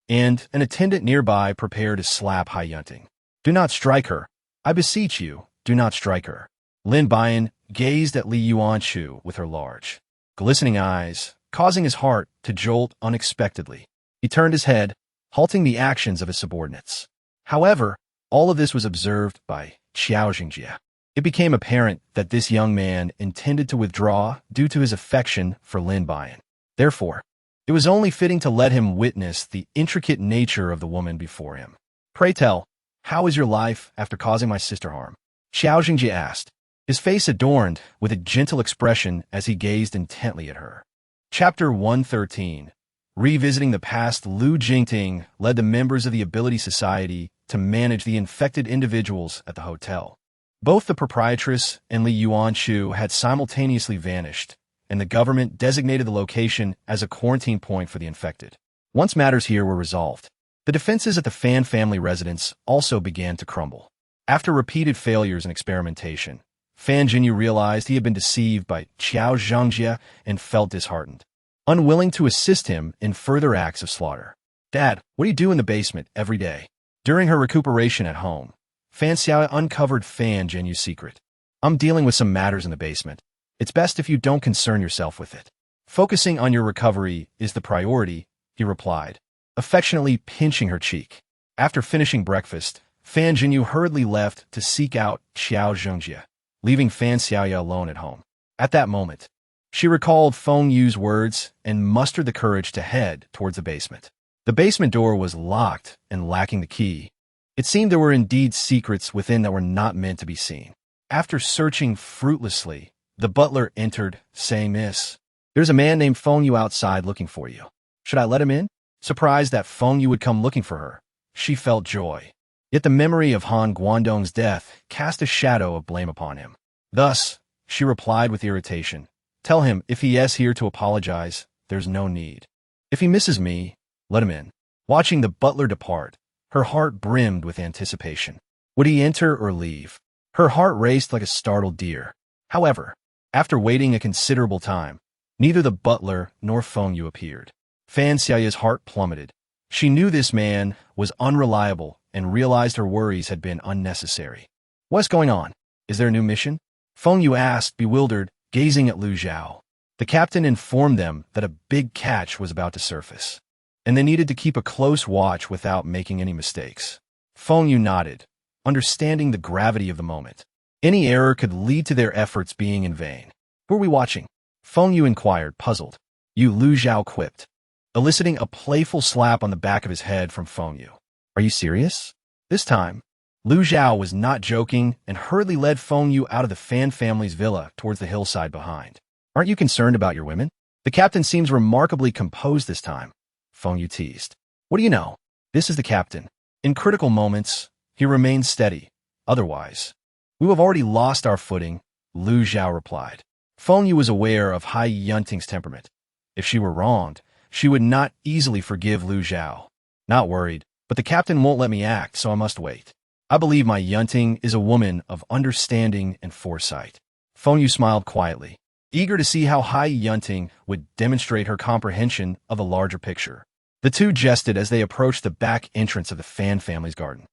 and an attendant nearby prepared to slap Hai Yunting. "Do not strike her. I beseech you, do not strike her." Lin Buyan gazed at Li Yuanqing with her large, glistening eyes, causing his heart to jolt unexpectedly. He turned his head, halting the actions of his subordinates. However, all of this was observed by Qiao Xingjie. It became apparent that this young man intended to withdraw due to his affection for Lin Buyan. Therefore, it was only fitting to let him witness the intricate nature of the woman before him. "Pray tell, how is your life after causing my sister harm?" Qiao Xingjie asked, his face adorned with a gentle expression as he gazed intently at her. Chapter 113. Revisiting the past, Lu Jingting led the members of the Ability Society to manage the infected individuals at the hotel. Both the proprietress and Li Yuanshu had simultaneously vanished, and the government designated the location as a quarantine point for the infected. Once matters here were resolved, the defenses at the Fan family residence also began to crumble. After repeated failures and experimentation, Fan Jinyu realized he had been deceived by Qiao Zhangjie and felt disheartened, unwilling to assist him in further acts of slaughter. "Dad, what do you do in the basement every day?" During her recuperation at home, Fan Xiao uncovered Fan Jinyu's secret. "I'm dealing with some matters in the basement. It's best if you don't concern yourself with it. Focusing on your recovery is the priority," he replied, affectionately pinching her cheek. After finishing breakfast, Fan Jinyu hurriedly left to seek out Qiao Zhengjie, leaving Fan Xiaoya alone at home. At that moment, she recalled Feng Yu's words and mustered the courage to head towards the basement. The basement door was locked and lacking the key. It seemed there were indeed secrets within that were not meant to be seen. After searching fruitlessly, the butler entered, saying, "Miss, there's a man named Feng Yu outside looking for you. Should I let him in?" Surprised that Feng Yu would come looking for her, she felt joy. Yet the memory of Han Guangdong's death cast a shadow of blame upon him. Thus, she replied with irritation, "Tell him if he is here to apologize, there's no need. If he misses me, let him in." Watching the butler depart, her heart brimmed with anticipation. Would he enter or leave? Her heart raced like a startled deer. However, after waiting a considerable time, neither the butler nor Feng Yu appeared. Fan Xiaoya's heart plummeted. She knew this man was unreliable and realized her worries had been unnecessary. "What's going on? Is there a new mission?" Feng Yu asked, bewildered, gazing at Lu Zhao. The captain informed them that a big catch was about to surface, and they needed to keep a close watch without making any mistakes. Feng Yu nodded, understanding the gravity of the moment. Any error could lead to their efforts being in vain. "Who are we watching?" Feng Yu inquired, puzzled. "You," Lu Zhao quipped, eliciting a playful slap on the back of his head from Feng Yu. "Are you serious?" This time, Lu Zhao was not joking and hurriedly led Feng Yu out of the Fan family's villa towards the hillside behind. "Aren't you concerned about your women?" "The captain seems remarkably composed this time," Feng Yu teased. "What do you know? This is the captain. In critical moments, he remains steady. Otherwise, we have already lost our footing," Lu Zhao replied. Feng Yu was aware of Hai Yunting's temperament. If she were wronged, she would not easily forgive Lu Zhao. "Not worried, but the captain won't let me act, so I must wait. I believe my Yunting is a woman of understanding and foresight." Feng Yu smiled quietly, eager to see how Hai Yunting would demonstrate her comprehension of a larger picture. The two jested as they approached the back entrance of the Fan family's garden.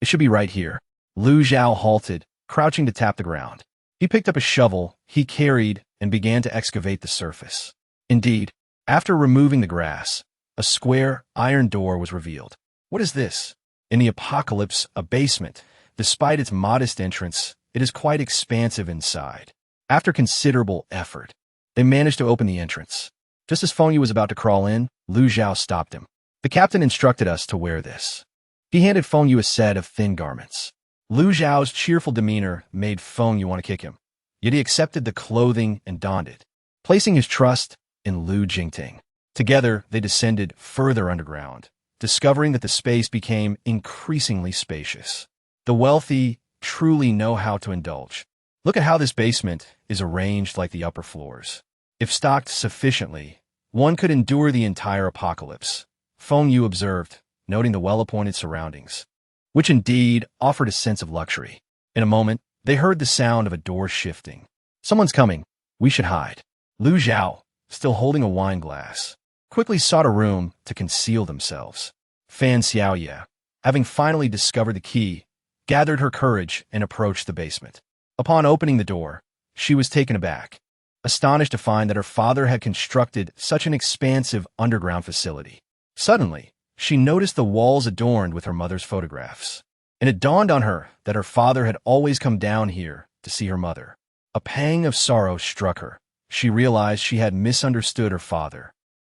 "It should be right here." Lu Zhao halted, crouching to tap the ground. He picked up a shovel he carried and began to excavate the surface. Indeed, after removing the grass, a square iron door was revealed. What is this? In the apocalypse, a basement. Despite its modest entrance, it is quite expansive inside. After considerable effort, they managed to open the entrance. Just as Feng Yu was about to crawl in, Lu Zhao stopped him. "The captain instructed us to wear this." He handed Feng Yu a set of thin garments. Lu Zhao's cheerful demeanor made Feng Yu want to kick him, yet he accepted the clothing and donned it, placing his trust in Lu Jingting. Together, they descended further underground, discovering that the space became increasingly spacious. The wealthy truly know how to indulge. "Look at how this basement is arranged like the upper floors. If stocked sufficiently, one could endure the entire apocalypse," Feng Yu observed, noting the well-appointed surroundings, which indeed offered a sense of luxury. In a moment, they heard the sound of a door shifting. "Someone's coming. We should hide." Lu Zhao, still holding a wine glass, quickly sought a room to conceal themselves. Fan Xiaoya, having finally discovered the key, gathered her courage and approached the basement. Upon opening the door, she was taken aback, astonished to find that her father had constructed such an expansive underground facility. Suddenly, she noticed the walls adorned with her mother's photographs, and it dawned on her that her father had always come down here to see her mother. A pang of sorrow struck her. She realized she had misunderstood her father,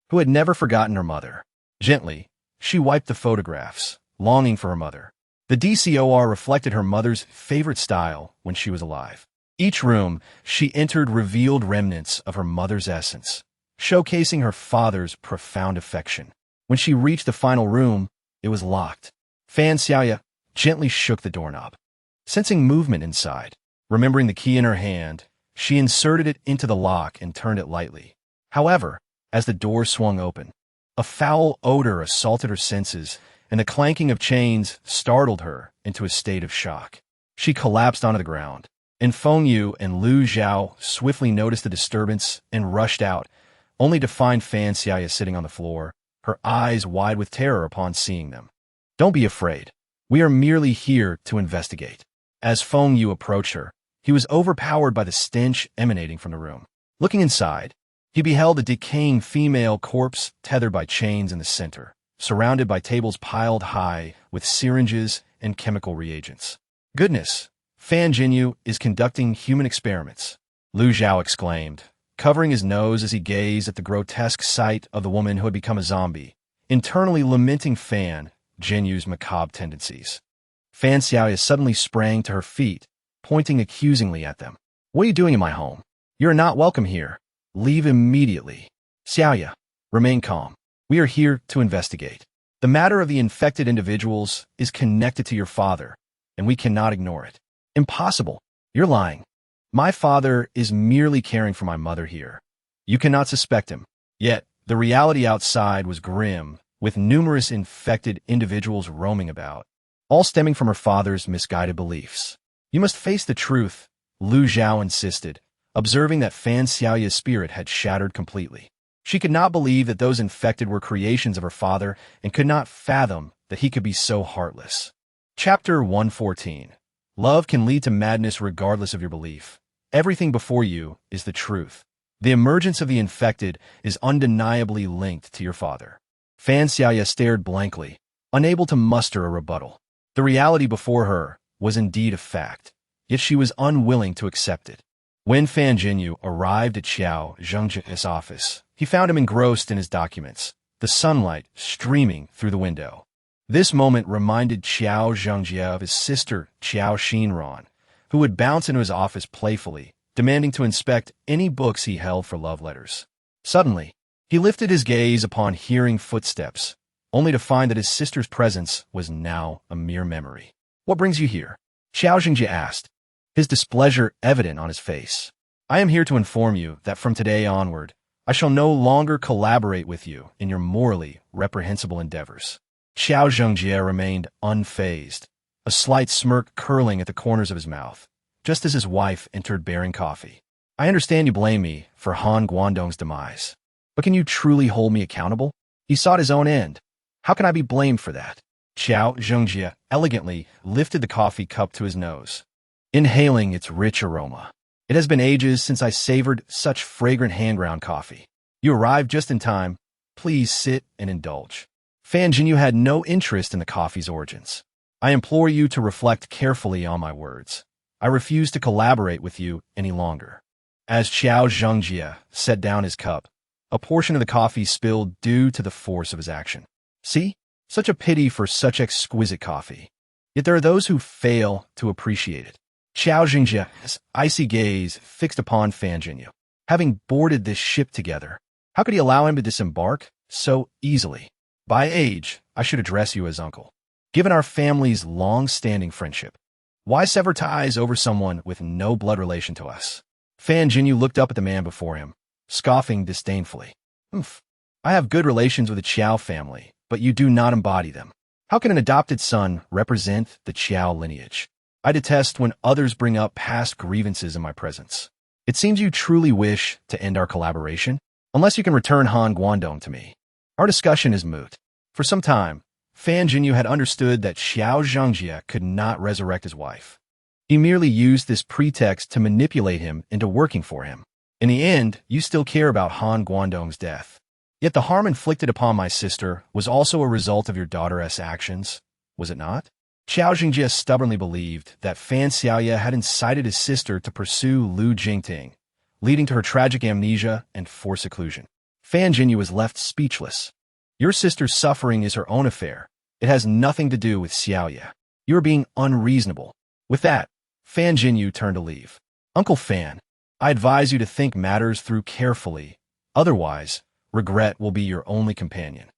who had never forgotten her mother. Gently, she wiped the photographs, longing for her mother. The DCOR reflected her mother's favorite style when she was alive. Each room she entered revealed remnants of her mother's essence, showcasing her father's profound affection. When she reached the final room, it was locked. Fan Xiaoya gently shook the doorknob. Sensing movement inside, Remembering the key in her hand, she inserted it into the lock and turned it lightly. However, as the door swung open, a foul odor assaulted her senses, and the clanking of chains startled her into a state of shock. She collapsed onto the ground, and Feng Yu and Lu Zhao swiftly noticed the disturbance and rushed out, only to find Fan Xiaoya sitting on the floor, her eyes wide with terror upon seeing them. "Don't be afraid. We are merely here to investigate." As Feng Yu approached her, he was overpowered by the stench emanating from the room. Looking inside, he beheld a decaying female corpse tethered by chains in the center, surrounded by tables piled high with syringes and chemical reagents. "Goodness, Fan Jinyu is conducting human experiments," Lu Zhao exclaimed, covering his nose as he gazed at the grotesque sight of the woman who had become a zombie, internally lamenting Fan Jinyu's macabre tendencies. Fan Xiaoya suddenly sprang to her feet, pointing accusingly at them. "What are you doing in my home? You're not welcome here. Leave immediately." "Xiaoya, remain calm. We are here to investigate. The matter of the infected individuals is connected to your father, and we cannot ignore it." "Impossible. You're lying. My father is merely caring for my mother here. You cannot suspect him." Yet, the reality outside was grim, with numerous infected individuals roaming about, all stemming from her father's misguided beliefs. "You must face the truth," Lu Zhao insisted, observing that Fan Xiaoya's spirit had shattered completely. She could not believe that those infected were creations of her father and could not fathom that he could be so heartless. Chapter 114. Love can lead to madness regardless of your belief. Everything before you is the truth. The emergence of the infected is undeniably linked to your father. Fan Xiaoya stared blankly, unable to muster a rebuttal. The reality before her was indeed a fact, yet she was unwilling to accept it. When Fan Jinyu arrived at Xiao Zhengjia's office, he found him engrossed in his documents, the sunlight streaming through the window. This moment reminded Xiao Zhengjie of his sister Xiao Xinran, who would bounce into his office playfully, demanding to inspect any books he held for love letters. Suddenly, he lifted his gaze upon hearing footsteps, only to find that his sister's presence was now a mere memory. "What brings you here?" Xiao Zhengjie asked, his displeasure evident on his face. "I am here to inform you that from today onward, I shall no longer collaborate with you in your morally reprehensible endeavors." Xiao Zhengjie remained unfazed, a slight smirk curling at the corners of his mouth, just as his wife entered bearing coffee. "I understand you blame me for Han Guangdong's demise, but can you truly hold me accountable? He sought his own end. How can I be blamed for that?" Xiao Zhengjie elegantly lifted the coffee cup to his nose, inhaling its rich aroma. "It has been ages since I savored such fragrant hand-ground coffee. You arrived just in time. Please sit and indulge." Fan Jinyu had no interest in the coffee's origins. "I implore you to reflect carefully on my words. I refuse to collaborate with you any longer." As Xiao Zhengjie set down his cup, a portion of the coffee spilled due to the force of his action. "See? Such a pity for such exquisite coffee. Yet there are those who fail to appreciate it." Xiao Zhengjie's icy gaze fixed upon Fan Jinyu. Having boarded this ship together, how could he allow him to disembark so easily? "By age, I should address you as uncle. Given our family's long-standing friendship, why sever ties over someone with no blood relation to us?" Fan Jinyu looked up at the man before him, scoffing disdainfully. "Humph. I have good relations with the Qiao family, but you do not embody them. How can an adopted son represent the Qiao lineage? I detest when others bring up past grievances in my presence. It seems you truly wish to end our collaboration, unless you can return Han Guangdong to me. Our discussion is moot." For some time, Fan Jinyu had understood that Xiao Zhengjie could not resurrect his wife. He merely used this pretext to manipulate him into working for him. "In the end, you still care about Han Guangdong's death. Yet the harm inflicted upon my sister was also a result of your daughter's actions, was it not?" Xiao Zhengjie stubbornly believed that Fan Xiaoya had incited his sister to pursue Lu Jingting, leading to her tragic amnesia and forced seclusion. Fan Jinyu was left speechless. "Your sister's suffering is her own affair. It has nothing to do with Xiaoya. You are being unreasonable." With that, Fan Jinyu turned to leave. "Uncle Fan, I advise you to think matters through carefully. Otherwise, regret will be your only companion."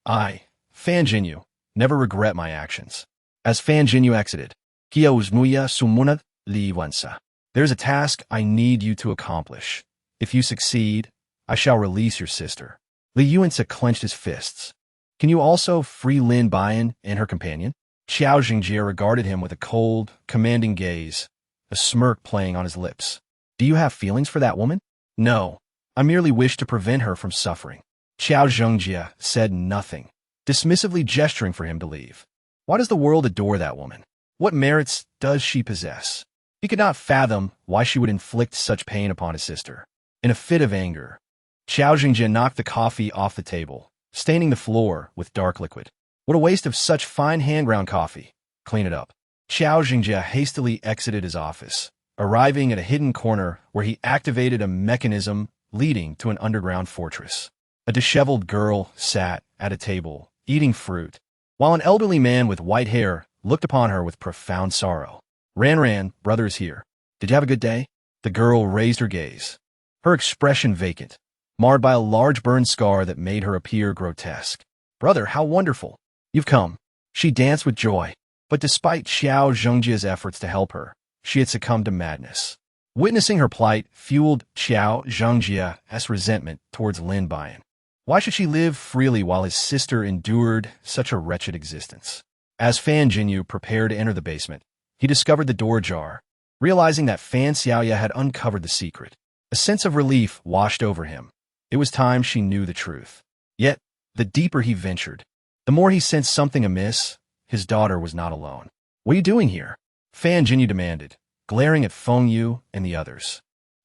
I, Fan Jinyu, never regret my actions." As Fan Jinyu exited, "Kyo Muya Sumunad," Li Wensa. There's a task I need you to accomplish. If you succeed, I shall release your sister. Li Yuansa clenched his fists. Can you also free Lin Buyan and her companion? Xiao Jingjie regarded him with a cold, commanding gaze, a smirk playing on his lips. Do you have feelings for that woman? No. I merely wish to prevent her from suffering. Xiao Jingjie said nothing, dismissively gesturing for him to leave. Why does the world adore that woman? What merits does she possess? He could not fathom why she would inflict such pain upon his sister. In a fit of anger, Xiao Jingjie knocked the coffee off the table, staining the floor with dark liquid. What a waste of such fine hand-ground coffee. Clean it up. Xiao Jingjie hastily exited his office, arriving at a hidden corner where he activated a mechanism leading to an underground fortress. A disheveled girl sat at a table, eating fruit, while an elderly man with white hair looked upon her with profound sorrow. Ran, brother is here. Did you have a good day? The girl raised her gaze, her expression vacant, marred by a large burn scar that made her appear grotesque. Brother, how wonderful. You've come. She danced with joy, but despite Xiao Zhengjie's efforts to help her, she had succumbed to madness. Witnessing her plight fueled Xiao Zhengjie's resentment towards Lin Buyan. Why should she live freely while his sister endured such a wretched existence? As Fan Jinyu prepared to enter the basement, he discovered the door ajar. Realizing that Fan Xiaoya had uncovered the secret, a sense of relief washed over him. It was time she knew the truth. Yet, the deeper he ventured, the more he sensed something amiss. His daughter was not alone. What are you doing here? Fan Jinyu demanded, glaring at Feng Yu and the others.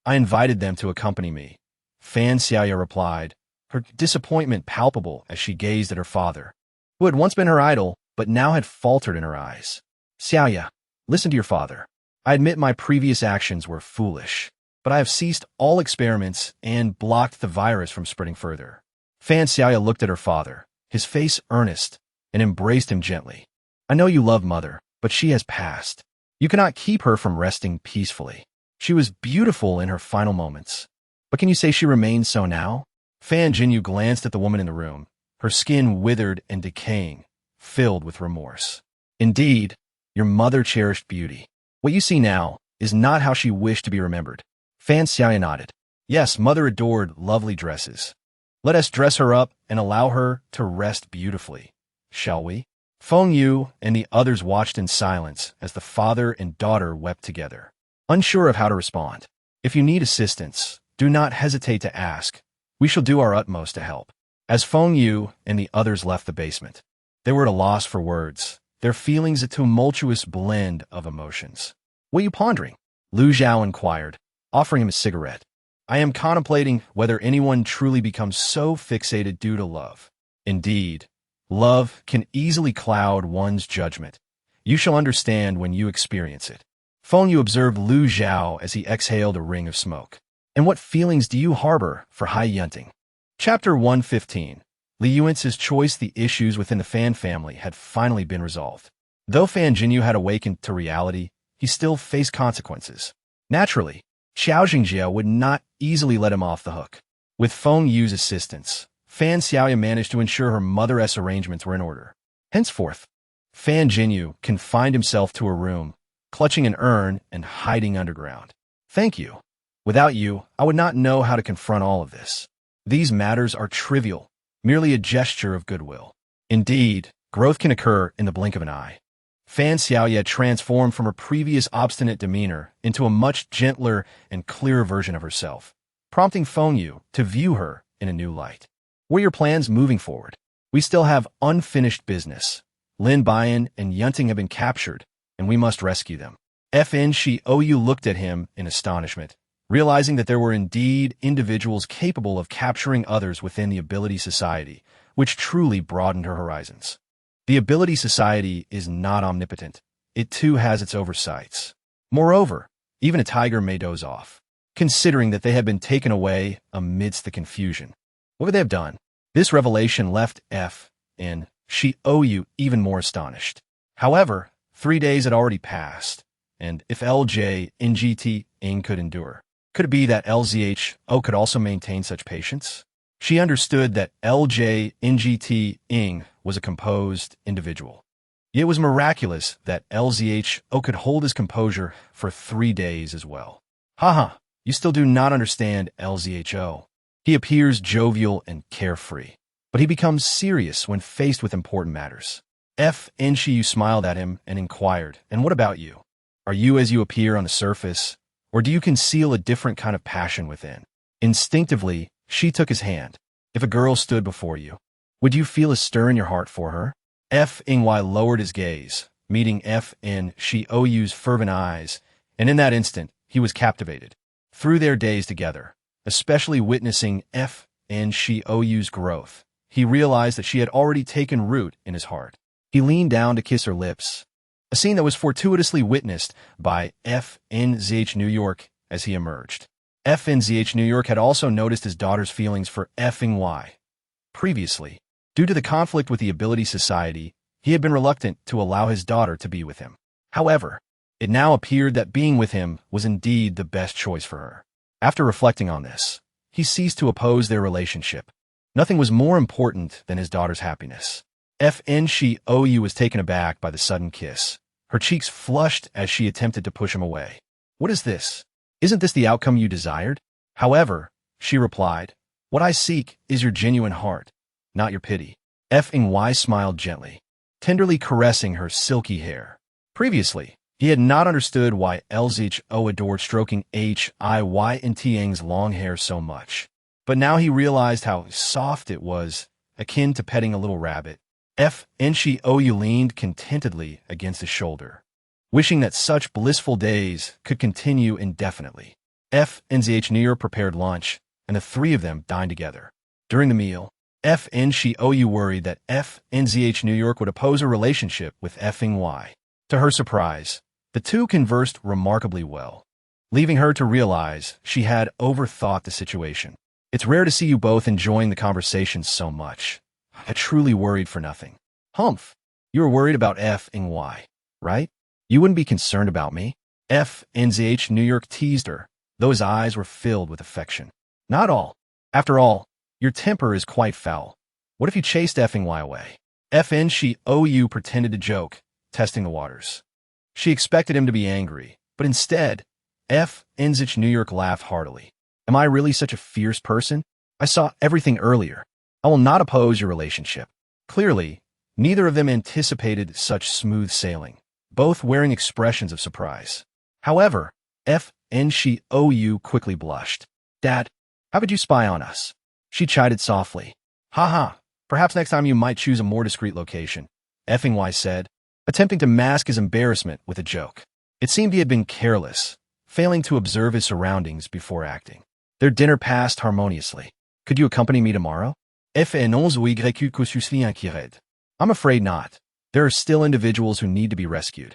I invited them to accompany me. Fan Xiaoya replied, her disappointment palpable as she gazed at her father, who had once been her idol, but now had faltered in her eyes. Xiaoya, listen to your father. I admit my previous actions were foolish, but I have ceased all experiments and blocked the virus from spreading further. Fan Xiaoya looked at her father, his face earnest, and embraced him gently. I know you love mother, but she has passed. You cannot keep her from resting peacefully. She was beautiful in her final moments. But can you say she remains so now? Fan Jinyu glanced at the woman in the room, her skin withered and decaying, filled with remorse. Indeed, your mother cherished beauty. What you see now is not how she wished to be remembered. Fan Xiaoya nodded. Yes, mother adored lovely dresses. Let us dress her up and allow her to rest beautifully, shall we? Feng Yu and the others watched in silence as the father and daughter wept together, unsure of how to respond. If you need assistance, do not hesitate to ask. We shall do our utmost to help. As Feng Yu and the others left the basement, they were at a loss for words, their feelings a tumultuous blend of emotions. What are you pondering? Lu Zhao inquired, offering him a cigarette. I am contemplating whether anyone truly becomes so fixated due to love. Indeed, love can easily cloud one's judgment. You shall understand when you experience it. Feng Yu observed Lu Zhao as he exhaled a ring of smoke. And what feelings do you harbor for Hai Yunting? Chapter 115. Li Yuan's choice. The issues within the Fan family had finally been resolved. Though Fan Jinyu had awakened to reality, he still faced consequences. Naturally, Xiao Jingjie would not easily let him off the hook. With Feng Yu's assistance, Fan Xiaoya managed to ensure her mother's arrangements were in order. Henceforth, Fan Jinyu confined himself to a room, clutching an urn and hiding underground. Thank you. Without you, I would not know how to confront all of this. These matters are trivial, merely a gesture of goodwill. Indeed, growth can occur in the blink of an eye. Fan Xiaoya transformed from her previous obstinate demeanor into a much gentler and clearer version of herself, prompting Feng Yu to view her in a new light. What are your plans moving forward? We still have unfinished business. Lin Buyan and Yunting have been captured, and we must rescue them. Fan Xiaoyu looked at him in astonishment, realizing that there were indeed individuals capable of capturing others within the Ability Society, which truly broadened her horizons. The Ability Society is not omnipotent. It too has its oversights. Moreover, even a tiger may doze off, considering that they had been taken away amidst the confusion. What would they have done? This revelation left Fan Xiaoyu even more astonished. However, 3 days had already passed, and if LJ Ng could endure, could it be that LZHO could also maintain such patience? She understood that LJ Ng was a composed individual. It was miraculous that LZHO could hold his composure for 3 days as well. Haha, you still do not understand LZHO. He appears jovial and carefree, but he becomes serious when faced with important matters. Nshiyu smiled at him and inquired, and what about you? Are you as you appear on the surface, or do you conceal a different kind of passion within? Instinctively, she took his hand. If a girl stood before you, would you feel a stir in your heart for her? Ny lowered his gaze, meeting Nshiyu's fervent eyes, and in that instant, he was captivated. Through their days together, especially witnessing Nshiyu's growth, he realized that she had already taken root in his heart. He leaned down to kiss her lips, a scene that was fortuitously witnessed by FNZH New York as he emerged. FNZH New York had also noticed his daughter's feelings for Ny. Previously, due to the conflict with the Ability Society, he had been reluctant to allow his daughter to be with him. However, it now appeared that being with him was indeed the best choice for her. After reflecting on this, he ceased to oppose their relationship. Nothing was more important than his daughter's happiness. Nshiyou was taken aback by the sudden kiss. Her cheeks flushed as she attempted to push him away. What is this? Isn't this the outcome you desired? However, she replied, what I seek is your genuine heart, not your pity. Ny smiled gently, tenderly caressing her silky hair. Previously, he had not understood why LZHO adored stroking Hiy and Tiang's long hair so much. But now he realized how soft it was, akin to petting a little rabbit. Nshiyou leaned contentedly against his shoulder, wishing that such blissful days could continue indefinitely. FNZH New York prepared lunch, and the three of them dined together. During the meal, Nshiyou worried that FNZH New York would oppose a relationship with Ny. To her surprise, the two conversed remarkably well, leaving her to realize she had overthought the situation. It's rare to see you both enjoying the conversation so much. I truly worried for nothing. Humph, you were worried about Ny, right? You wouldn't be concerned about me? FNZH New York teased her, though his eyes were filled with affection. Not all. After all, your temper is quite foul. What if you chased Ny away? Nshiyou pretended to joke, testing the waters. She expected him to be angry, but instead, FNZH New York laughed heartily. Am I really such a fierce person? I saw everything earlier. I will not oppose your relationship. Clearly, neither of them anticipated such smooth sailing, both wearing expressions of surprise. However, Nshiyou quickly blushed. Dad, how could you spy on us? She chided softly. Haha, perhaps next time you might choose a more discreet location, Ny said, attempting to mask his embarrassment with a joke. It seemed he had been careless, failing to observe his surroundings before acting. Their dinner passed harmoniously. Could you accompany me tomorrow? I'm afraid not. There are still individuals who need to be rescued.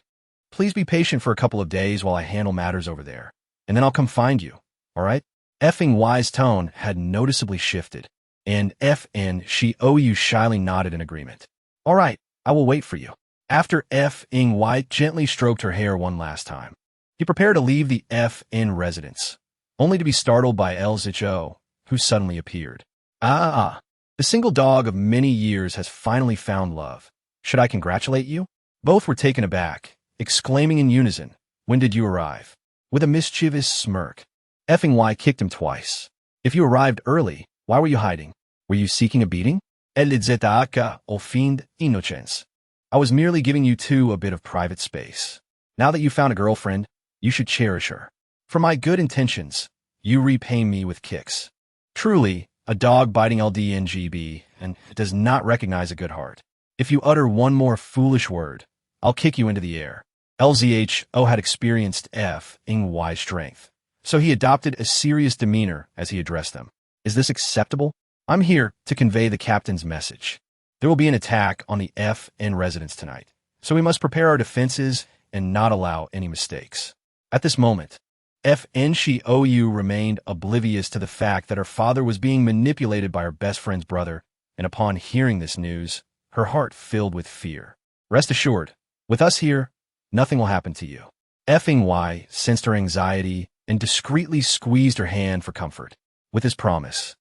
Please be patient for a couple of days while I handle matters over there, and then I'll come find you, all right? Ny's tone had noticeably shifted, and Nshiyou shyly nodded in agreement. All right, I will wait for you. After Ny gently stroked her hair one last time, he prepared to leave the FN residence, only to be startled by LZHO, who suddenly appeared. The single dog of many years has finally found love. Should I congratulate you? Both were taken aback, exclaiming in unison, when did you arrive? With a mischievous smirk, Ny kicked him twice. If you arrived early, why were you hiding? Were you seeking a beating? Au fin d'innocence. I was merely giving you two a bit of private space. Now that you found a girlfriend, you should cherish her. For my good intentions, you repay me with kicks. Truly, a dog biting LDNGB and does not recognize a good heart. If you utter one more foolish word, I'll kick you into the air. LZHO had experienced Ny's strength, so he adopted a serious demeanor as he addressed them. Is this acceptable? I'm here to convey the captain's message. There will be an attack on the FN residence tonight, so we must prepare our defenses and not allow any mistakes. At this moment, Nshiyou remained oblivious to the fact that her father was being manipulated by her best friend's brother, and upon hearing this news, her heart filled with fear. Rest assured, with us here, nothing will happen to you. Ny sensed her anxiety and discreetly squeezed her hand for comfort. With his promise,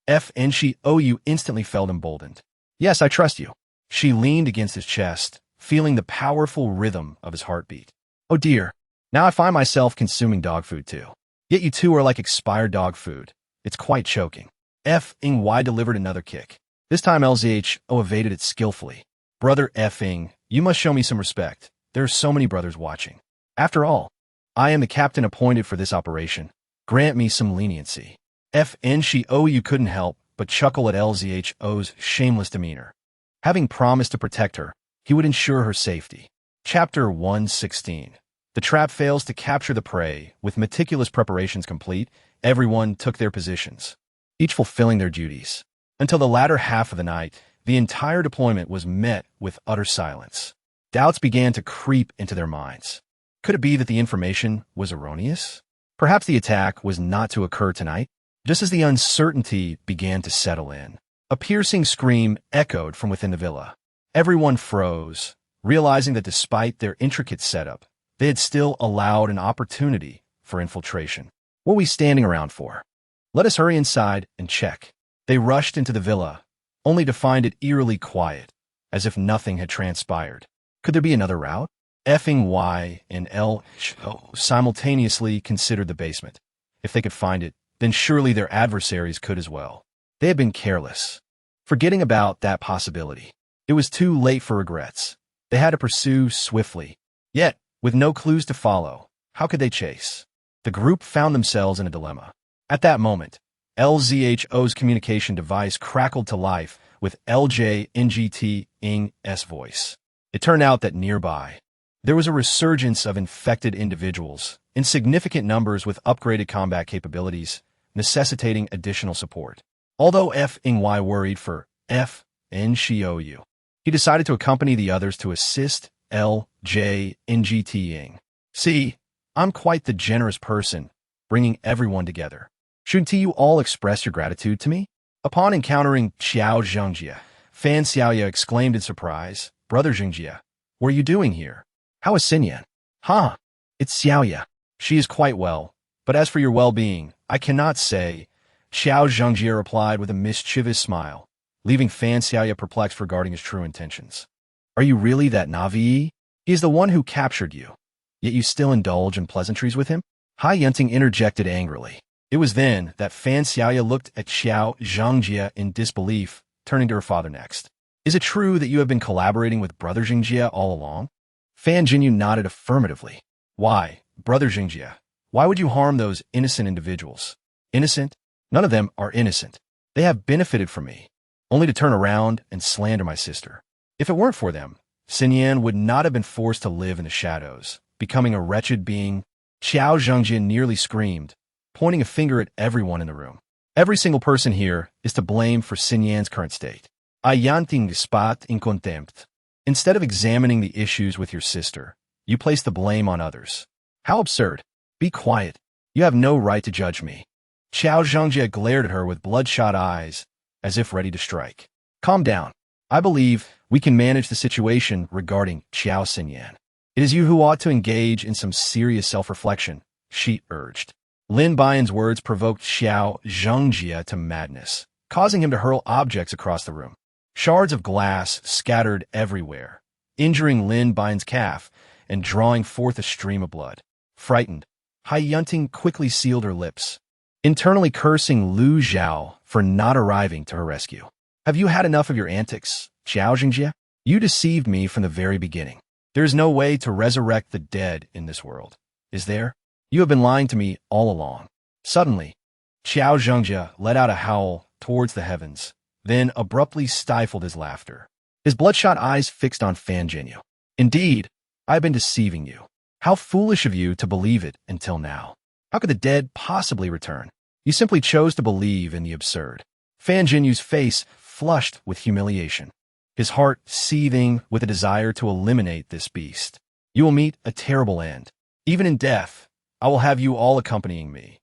Nshiyou instantly felt emboldened. Yes, I trust you. She leaned against his chest, feeling the powerful rhythm of his heartbeat. Oh dear, now I find myself consuming dog food too. Yet you two are like expired dog food. It's quite choking. F-ing Y delivered another kick. This time LZHO evaded it skillfully. Brother F-ing, you must show me some respect. There are so many brothers watching. After all, I am the captain appointed for this operation. Grant me some leniency. F-N-She-O you couldn't help but chuckle at LZHO's shameless demeanor. Having promised to protect her, he would ensure her safety. Chapter 116. The trap fails to capture the prey. With meticulous preparations complete, everyone took their positions, each fulfilling their duties. Until the latter half of the night, the entire deployment was met with utter silence. Doubts began to creep into their minds. Could it be that the information was erroneous? Perhaps the attack was not to occur tonight? Just as the uncertainty began to settle in, a piercing scream echoed from within the villa. Everyone froze, realizing that despite their intricate setup, they had still allowed an opportunity for infiltration. What are we standing around for? Let us hurry inside and check. They rushed into the villa, only to find it eerily quiet, as if nothing had transpired. Could there be another route? F-ing Y and L simultaneously considered the basement. If they could find it, then surely their adversaries could as well. They had been careless, forgetting about that possibility. It was too late for regrets. They had to pursue swiftly. Yet, with no clues to follow, how could they chase? The group found themselves in a dilemma. At that moment, LZHO's communication device crackled to life with LJNGT-ing's voice. It turned out that nearby, there was a resurgence of infected individuals in significant numbers with upgraded combat capabilities, necessitating additional support. Although F-ing Y worried for F-N-She-O-U, he decided to accompany the others to assist LJNGT-ing. See, I'm quite the generous person, bringing everyone together. Shouldn't you all express your gratitude to me? Upon encountering Xiao Zhengjie, Fan Xiaoya exclaimed in surprise, Brother Zhengjie, what are you doing here? How is Xinyan? Huh, it's Xiaoya. She is quite well, but as for your well-being, I cannot say, Xiao Zhengjie replied with a mischievous smile, leaving Fan Xiaoya perplexed regarding his true intentions. Are you really that Navi? He is the one who captured you, yet you still indulge in pleasantries with him? Hai Yunting interjected angrily. It was then that Fan Xiaoya looked at Xiao Zhengjie in disbelief, turning to her father next. Is it true that you have been collaborating with Brother Zhengjie all along? Fan Jinyu nodded affirmatively. Why, Brother Zhengjie, why would you harm those innocent individuals? Innocent? None of them are innocent. They have benefited from me, only to turn around and slander my sister. If it weren't for them, Xinyan would not have been forced to live in the shadows, becoming a wretched being. Xiao Zhengjie nearly screamed, pointing a finger at everyone in the room. Every single person here is to blame for Xinyan's current state. I Yanting spat in contempt. Instead of examining the issues with your sister, you place the blame on others. How absurd. Be quiet. You have no right to judge me. Xiao Zhengjie glared at her with bloodshot eyes, as if ready to strike. Calm down. I believe we can manage the situation regarding Xiao Xinyan. It is you who ought to engage in some serious self-reflection, she urged. Lin Buyan's words provoked Xiao Zhengjie to madness, causing him to hurl objects across the room. Shards of glass scattered everywhere, injuring Lin Buyan's calf and drawing forth a stream of blood. Frightened, Hai Yunting quickly sealed her lips, internally cursing Lu Zhao for not arriving to her rescue. Have you had enough of your antics, Xiao Zhengjie? You deceived me from the very beginning. There is no way to resurrect the dead in this world, is there? You have been lying to me all along. Suddenly, Xiao Zhengjie let out a howl towards the heavens, then abruptly stifled his laughter. His bloodshot eyes fixed on Fan Jinyu. Indeed, I have been deceiving you. How foolish of you to believe it until now. How could the dead possibly return? You simply chose to believe in the absurd. Fan Jinyu's face flushed with humiliation, his heart seething with a desire to eliminate this beast. You will meet a terrible end. Even in death, I will have you all accompanying me.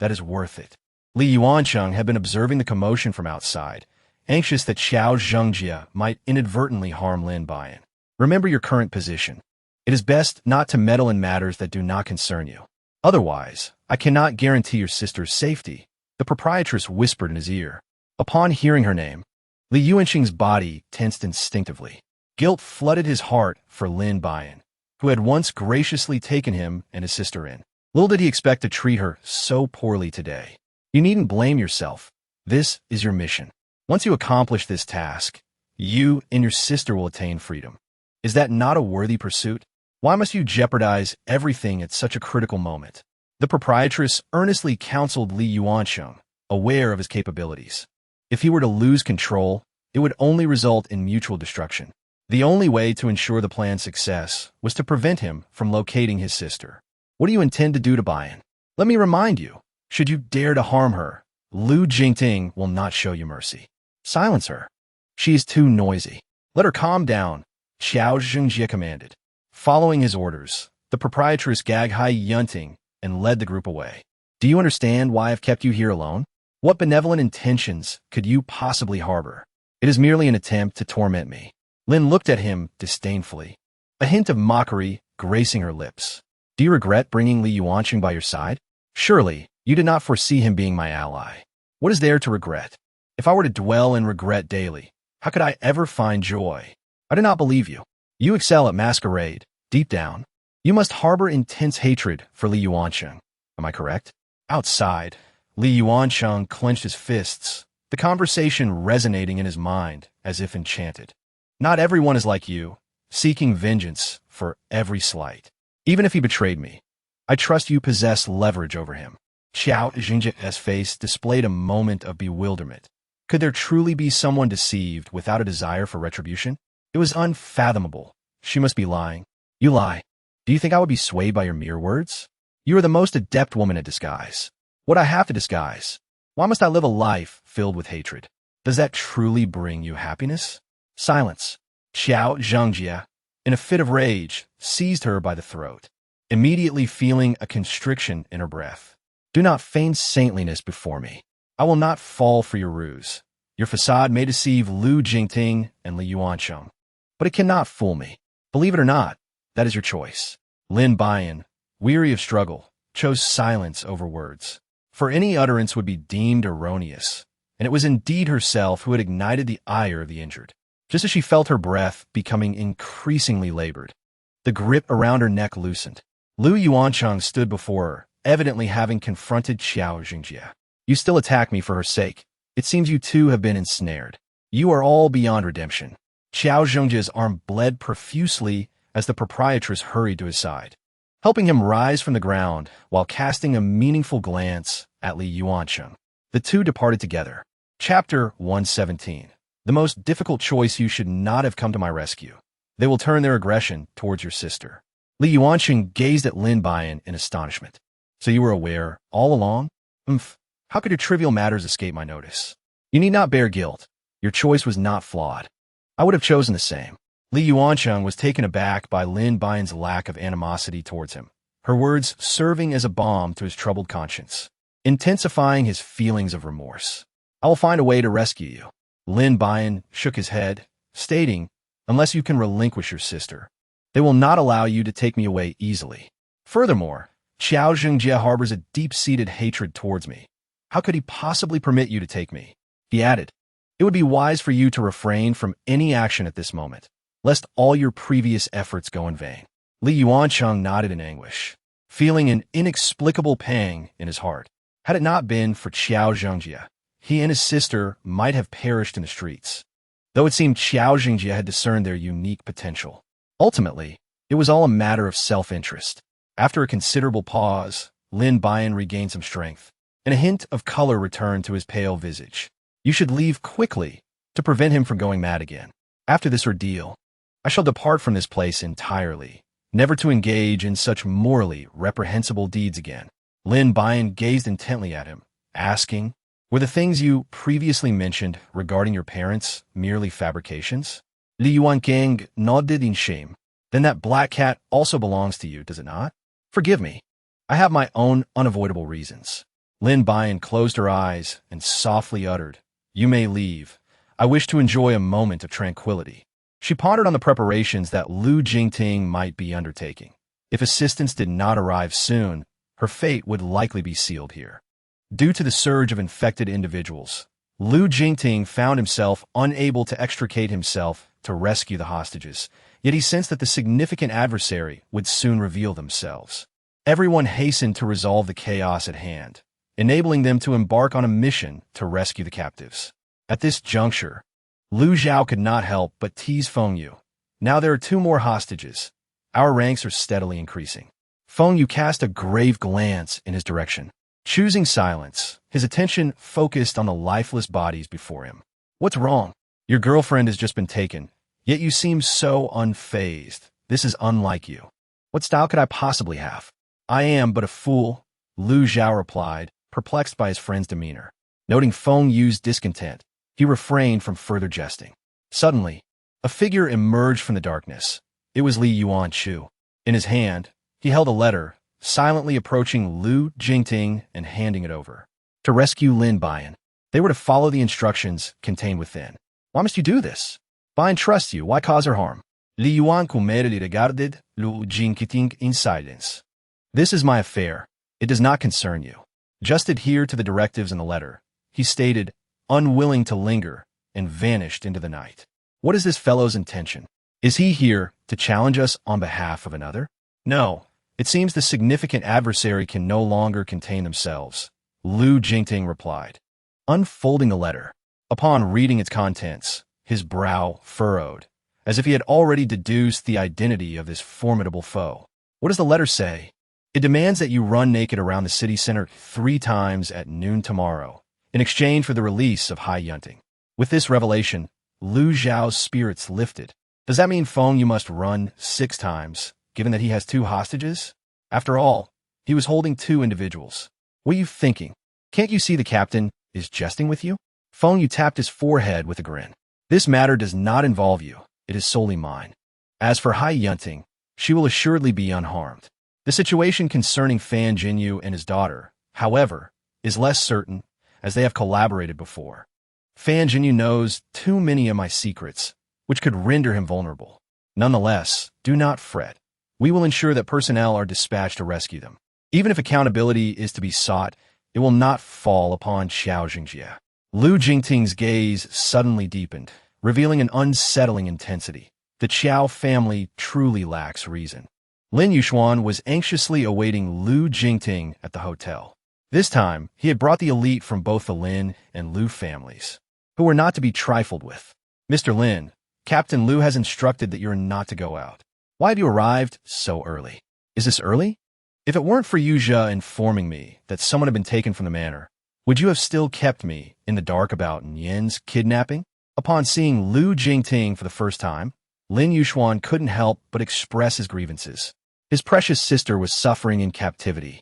That is worth it. Li Yuancheng had been observing the commotion from outside, anxious that Xiao Zhengjie might inadvertently harm Lin Buyan. Remember your current position. It is best not to meddle in matters that do not concern you. Otherwise, I cannot guarantee your sister's safety, the proprietress whispered in his ear. Upon hearing her name, Li Yuancheng's body tensed instinctively. Guilt flooded his heart for Lin Buyan, who had once graciously taken him and his sister in. Little did he expect to treat her so poorly today. You needn't blame yourself. This is your mission. Once you accomplish this task, you and your sister will attain freedom. Is that not a worthy pursuit? Why must you jeopardize everything at such a critical moment? The proprietress earnestly counseled Li Yuansheng, aware of his capabilities. If he were to lose control, it would only result in mutual destruction. The only way to ensure the plan's success was to prevent him from locating his sister. What do you intend to do to Buyan? Let me remind you, should you dare to harm her, Lu Jingting will not show you mercy. Silence her. She is too noisy. Let her calm down, Xiao Zhengjie commanded. Following his orders, the proprietress Gag Hai Yunting and led the group away. Do you understand why I've kept you here alone? What benevolent intentions could you possibly harbor? It is merely an attempt to torment me. Lin looked at him disdainfully, a hint of mockery gracing her lips. Do you regret bringing Li Yuanqing by your side? Surely, you did not foresee him being my ally. What is there to regret? If I were to dwell in regret daily, how could I ever find joy? I do not believe you. You excel at masquerade. Deep down, you must harbor intense hatred for Li Yuanqing. Am I correct? Outside, Li Yuansheng clenched his fists, the conversation resonating in his mind as if enchanted. Not everyone is like you, seeking vengeance for every slight. Even if he betrayed me, I trust you possess leverage over him. Xiao Xingjie's face displayed a moment of bewilderment. Could there truly be someone deceived without a desire for retribution? It was unfathomable. She must be lying. You lie. Do you think I would be swayed by your mere words? You are the most adept woman at disguise. What I have to disguise? Why must I live a life filled with hatred? Does that truly bring you happiness? Silence. Xiao Zhengjie, in a fit of rage, seized her by the throat, immediately feeling a constriction in her breath. Do not feign saintliness before me. I will not fall for your ruse. Your facade may deceive Lu Jingting and Li Yuansheng, but it cannot fool me. Believe it or not, that is your choice. Lin Buyan, weary of struggle, chose silence over words, for any utterance would be deemed erroneous, and it was indeed herself who had ignited the ire of the injured. Just as she felt her breath becoming increasingly labored, the grip around her neck loosened. Lu Yuansheng stood before her, evidently having confronted Xiao Xingjie. You still attack me for her sake. It seems you too have been ensnared. You are all beyond redemption. Xiao Zhengjie's arm bled profusely as the proprietress hurried to his side, helping him rise from the ground while casting a meaningful glance at Li Yuansheng. The two departed together. Chapter 117. The most difficult choice. You should not have come to my rescue. They will turn their aggression towards your sister. Li Yuansheng gazed at Lin Buyan in astonishment. So you were aware all along? How could your trivial matters escape my notice? You need not bear guilt. Your choice was not flawed. I would have chosen the same. Li Yuansheng was taken aback by Lin Buyan's lack of animosity towards him, her words serving as a balm to his troubled conscience, intensifying his feelings of remorse. I will find a way to rescue you. Lin Buyan shook his head, stating, unless you can relinquish your sister, they will not allow you to take me away easily. Furthermore, Xiao Zhengjie harbors a deep-seated hatred towards me. How could he possibly permit you to take me? He added, it would be wise for you to refrain from any action at this moment, lest all your previous efforts go in vain. Li Yuansheng nodded in anguish, feeling an inexplicable pang in his heart. Had it not been for Xiao Zhengjie, he and his sister might have perished in the streets, though it seemed Xiao Zhengjie had discerned their unique potential. Ultimately, it was all a matter of self-interest. After a considerable pause, Lin Buyan regained some strength, and a hint of color returned to his pale visage. You should leave quickly to prevent him from going mad again. After this ordeal, I shall depart from this place entirely, never to engage in such morally reprehensible deeds again. Lin Buyan gazed intently at him, asking, were the things you previously mentioned regarding your parents merely fabrications? Li Yuanqing nodded in shame. Then that black cat also belongs to you, does it not? Forgive me. I have my own unavoidable reasons. Lin Buyan closed her eyes and softly uttered, you may leave. I wish to enjoy a moment of tranquility. She pondered on the preparations that Lu Jingting might be undertaking. If assistance did not arrive soon, her fate would likely be sealed here. Due to the surge of infected individuals, Lu Jingting found himself unable to extricate himself to rescue the hostages, yet he sensed that the significant adversary would soon reveal themselves. Everyone hastened to resolve the chaos at hand, enabling them to embark on a mission to rescue the captives. At this juncture, Lu Zhao could not help but tease Feng Yu. Now there are 2 more hostages. Our ranks are steadily increasing. Feng Yu cast a grave glance in his direction. Choosing silence, his attention focused on the lifeless bodies before him. What's wrong? Your girlfriend has just been taken, yet you seem so unfazed. This is unlike you. What style could I possibly have? I am but a fool, Lu Zhao replied, perplexed by his friend's demeanor. Noting Feng Yu's discontent, he refrained from further jesting. Suddenly, a figure emerged from the darkness. It was Li Yuanchu. In his hand, he held a letter, silently approaching Lu Jingting and handing it over. To rescue Lin Buyan, they were to follow the instructions contained within. Why must you do this? Buyan trusts you, why cause her harm? Li Yuanchu merely regarded Lu Jingting in silence. This is my affair. It does not concern you. Just adhere to the directives in the letter, he stated, unwilling to linger, and vanished into the night. What is this fellow's intention? Is he here to challenge us on behalf of another? No. It seems the significant adversary can no longer contain themselves, Lu Jingting replied, unfolding the letter. Upon reading its contents, his brow furrowed, as if he had already deduced the identity of this formidable foe. What does the letter say? It demands that you run naked around the city center 3 times at noon tomorrow, in exchange for the release of Hai Yunting. With this revelation, Lu Zhao's spirits lifted. Does that mean Feng Yu must run 6 times, given that he has 2 hostages? After all, he was holding 2 individuals. What are you thinking? Can't you see the captain is jesting with you? Feng Yu tapped his forehead with a grin. This matter does not involve you. It is solely mine. As for Hai Yunting, she will assuredly be unharmed. The situation concerning Fan Jinyu and his daughter, however, is less certain, as they have collaborated before. Fan Jinyu knows too many of my secrets, which could render him vulnerable. Nonetheless, do not fret. We will ensure that personnel are dispatched to rescue them. Even if accountability is to be sought, it will not fall upon Xiao Jingjie. Lu Jingting's gaze suddenly deepened, revealing an unsettling intensity. The Qiao family truly lacks reason. Lin Yuxuan was anxiously awaiting Lu Jingting at the hotel. This time, he had brought the elite from both the Lin and Lu families, who were not to be trifled with. Mr. Lin, Captain Lu has instructed that you are not to go out. Why have you arrived so early? Is this early? If it weren't for Yuzha informing me that someone had been taken from the manor, would you have still kept me in the dark about Nian's kidnapping? Upon seeing Lu Jingting for the first time, Lin Yuxuan couldn't help but express his grievances. His precious sister was suffering in captivity,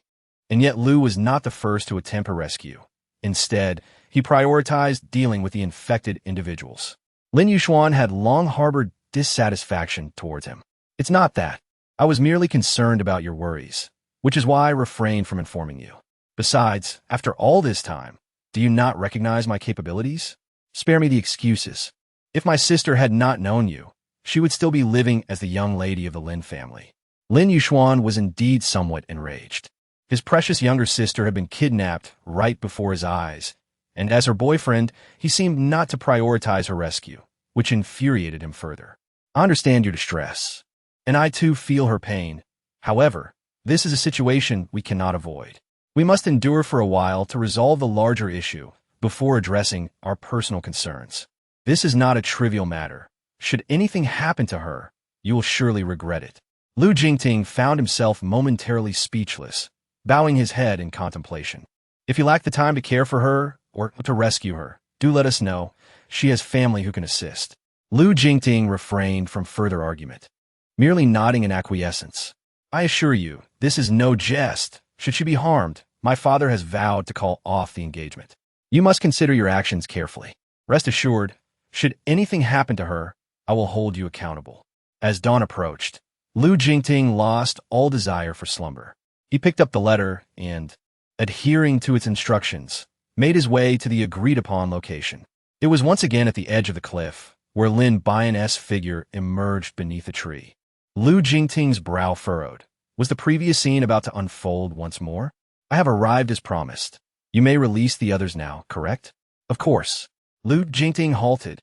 and yet Lu was not the first to attempt her rescue. Instead, he prioritized dealing with the infected individuals. Lin Yuxuan had long harbored dissatisfaction towards him. It's not that. I was merely concerned about your worries, which is why I refrained from informing you. Besides, after all this time, do you not recognize my capabilities? Spare me the excuses. If my sister had not known you, she would still be living as the young lady of the Lin family. Lin Yuxuan was indeed somewhat enraged. His precious younger sister had been kidnapped right before his eyes, and as her boyfriend, he seemed not to prioritize her rescue, which infuriated him further. I understand your distress, and I too feel her pain. However, this is a situation we cannot avoid. We must endure for a while to resolve the larger issue before addressing our personal concerns. This is not a trivial matter. Should anything happen to her, you will surely regret it. Lu Jingting found himself momentarily speechless, bowing his head in contemplation. If you lack the time to care for her or to rescue her, do let us know. She has family who can assist. Lu Jingting refrained from further argument, merely nodding in acquiescence. I assure you, this is no jest. Should she be harmed, my father has vowed to call off the engagement. You must consider your actions carefully. Rest assured, should anything happen to her, I will hold you accountable. As dawn approached, Lu Jingting lost all desire for slumber. He picked up the letter and, adhering to its instructions, made his way to the agreed-upon location. It was once again at the edge of the cliff, where Lin Buyan's figure emerged beneath a tree. Lu Jingting's brow furrowed. Was the previous scene about to unfold once more? I have arrived as promised. You may release the others now, correct? Of course. Lu Jingting halted,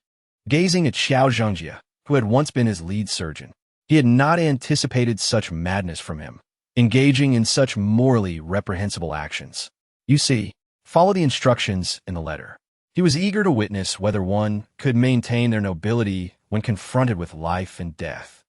gazing at Xiao Zhengjie. who had once been his lead surgeon. He had not anticipated such madness from him, engaging in such morally reprehensible actions. You see, follow the instructions in the letter. He was eager to witness whether one could maintain their nobility when confronted with life and death.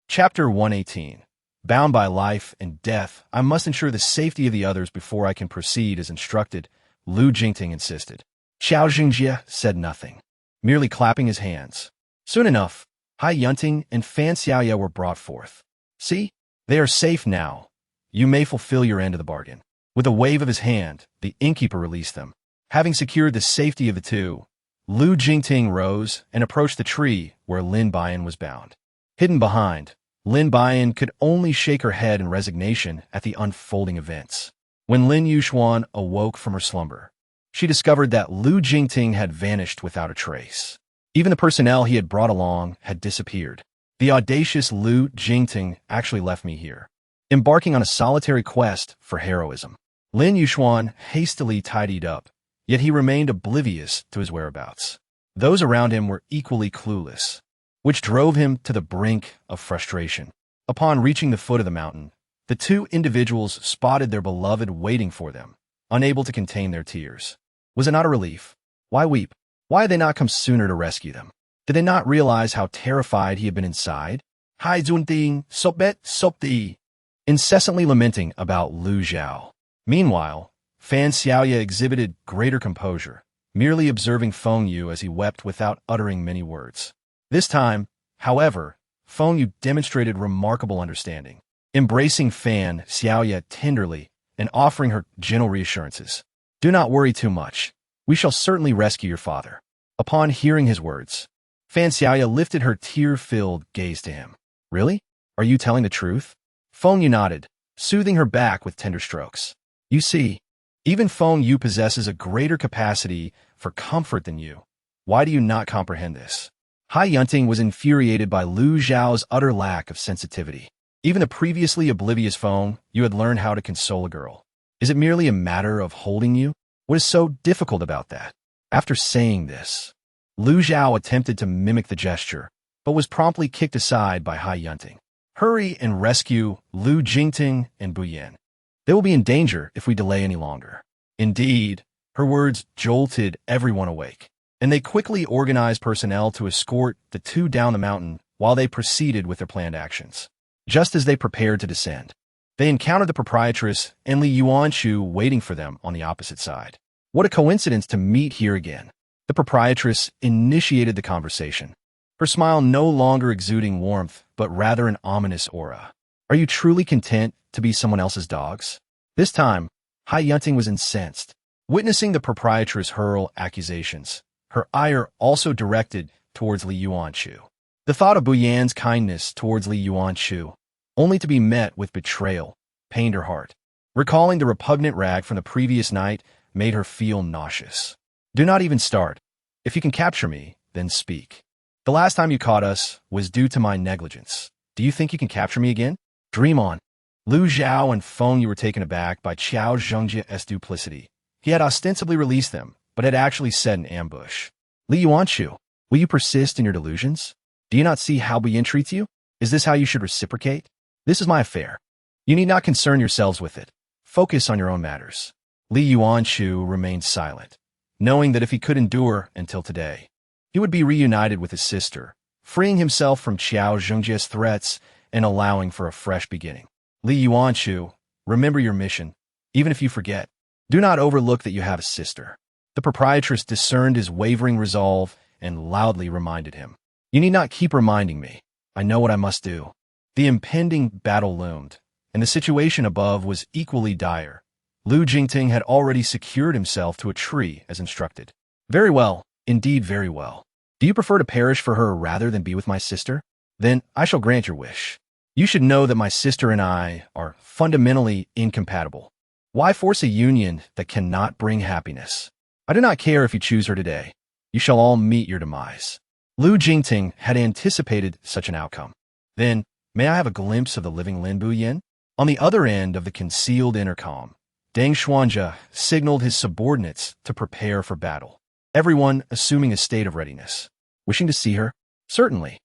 Chapter 118. Bound by life and death, I must ensure the safety of the others before I can proceed as instructed, Lu Jingting insisted. Xiao Xingjie said nothing, merely clapping his hands. Soon enough, Hai Yunting and Fan Xiaoye were brought forth. See, they are safe now. You may fulfill your end of the bargain. With a wave of his hand, the innkeeper released them. Having secured the safety of the two, Lu Jingting rose and approached the tree where Lin Buyan was bound. Hidden behind, Lin Buyan could only shake her head in resignation at the unfolding events. When Lin Yuxuan awoke from her slumber, she discovered that Lu Jingting had vanished without a trace. Even the personnel he had brought along had disappeared. The audacious Lu Jingting actually left me here, embarking on a solitary quest for heroism. Lin Yuxuan hastily tidied up, yet he remained oblivious to his whereabouts. Those around him were equally clueless, which drove him to the brink of frustration. Upon reaching the foot of the mountain, the two individuals spotted their beloved waiting for them, unable to contain their tears. Was it not a relief? Why weep? Why had they not come sooner to rescue them? Did they not realize how terrified he had been inside? Hai Zunting, Sopbet, Sopti, incessantly lamenting about Lu Zhao. Meanwhile, Fan Xiaoye exhibited greater composure, merely observing Feng Yu as he wept without uttering many words. This time, however, Feng Yu demonstrated remarkable understanding, embracing Fan Xiaoye tenderly and offering her gentle reassurances. Do not worry too much. We shall certainly rescue your father. Upon hearing his words, Fan Xiaoye lifted her tear-filled gaze to him. Really? Are you telling the truth? Feng Yu nodded, soothing her back with tender strokes. You see, even Feng Yu possesses a greater capacity for comfort than you. Why do you not comprehend this? Hai Yunting was infuriated by Lu Zhao's utter lack of sensitivity. Even the previously oblivious Feng Yu had learned how to console a girl. Is it merely a matter of holding you? What is so difficult about that? After saying this, Lu Zhao attempted to mimic the gesture, but was promptly kicked aside by Hai Yunting. Hurry and rescue Lu Jingting and Buyan. They will be in danger if we delay any longer. Indeed, her words jolted everyone awake, and they quickly organized personnel to escort the two down the mountain while they proceeded with their planned actions. Just as they prepared to descend, they encountered the proprietress and Li Yuanshu waiting for them on the opposite side. What a coincidence to meet here again. The proprietress initiated the conversation, her smile no longer exuding warmth, but rather an ominous aura. Are you truly content to be someone else's dogs? This time, Hai Yunting was incensed, witnessing the proprietress hurl accusations, her ire also directed towards Li Yuanshu. The thought of Buyan's kindness towards Li Yuanshu, only to be met with betrayal, pained her heart. Recalling the repugnant rag from the previous night made her feel nauseous. Do not even start. If you can capture me, then speak. The last time you caught us was due to my negligence. Do you think you can capture me again? Dream on. Lu Zhao and Feng Yu were taken aback by Qiao Zhengjie's duplicity. He had ostensibly released them, but had actually set an ambush. Li Yuanshu, will you persist in your delusions? Do you not see how Buyan treats you? Is this how you should reciprocate? This is my affair. You need not concern yourselves with it. Focus on your own matters. Li Yuanshu remained silent, knowing that if he could endure until today, he would be reunited with his sister, freeing himself from Qiao Zhengjie's threats and allowing for a fresh beginning. Li Yuanshu, remember your mission, even if you forget. Do not overlook that you have a sister. The proprietress discerned his wavering resolve and loudly reminded him. You need not keep reminding me. I know what I must do. The impending battle loomed, and the situation above was equally dire. Lu Jingting had already secured himself to a tree as instructed. Very well, indeed very well. Do you prefer to perish for her rather than be with my sister? Then I shall grant your wish. You should know that my sister and I are fundamentally incompatible. Why force a union that cannot bring happiness? I do not care if you choose her today. You shall all meet your demise. Lu Jingting had anticipated such an outcome. Then, may I have a glimpse of the living Lin Buyan? On the other end of the concealed intercom, Deng Xuanzhe signaled his subordinates to prepare for battle, everyone assuming a state of readiness. Wishing to see her? Certainly.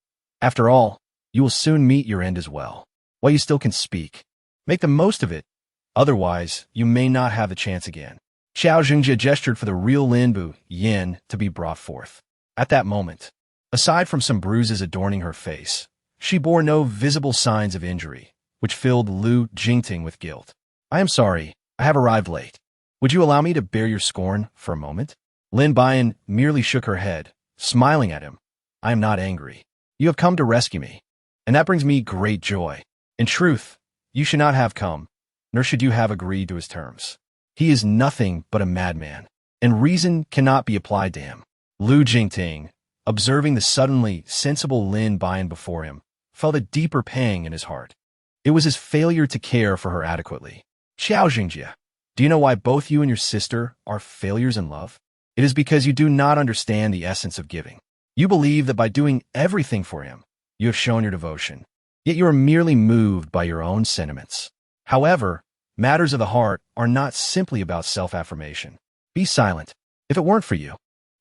After all, you will soon meet your end as well. While you still can speak, make the most of it. Otherwise, you may not have the chance again. Xiao Xingjie gestured for the real Lin Buyan to be brought forth. At that moment, aside from some bruises adorning her face, she bore no visible signs of injury, which filled Lu Jingting with guilt. I am sorry, I have arrived late. Would you allow me to bear your scorn for a moment? Lin Buyan merely shook her head, smiling at him. I am not angry. You have come to rescue me, and that brings me great joy. In truth, you should not have come, nor should you have agreed to his terms. He is nothing but a madman, and reason cannot be applied to him. Lu Jingting, observing the suddenly sensible Lin Buyan before him, felt a deeper pang in his heart. It was his failure to care for her adequately. Xiao Xingjie, do you know why both you and your sister are failures in love? It is because you do not understand the essence of giving. You believe that by doing everything for him, you have shown your devotion, yet you are merely moved by your own sentiments. However, matters of the heart are not simply about self-affirmation. Be silent. If it weren't for you,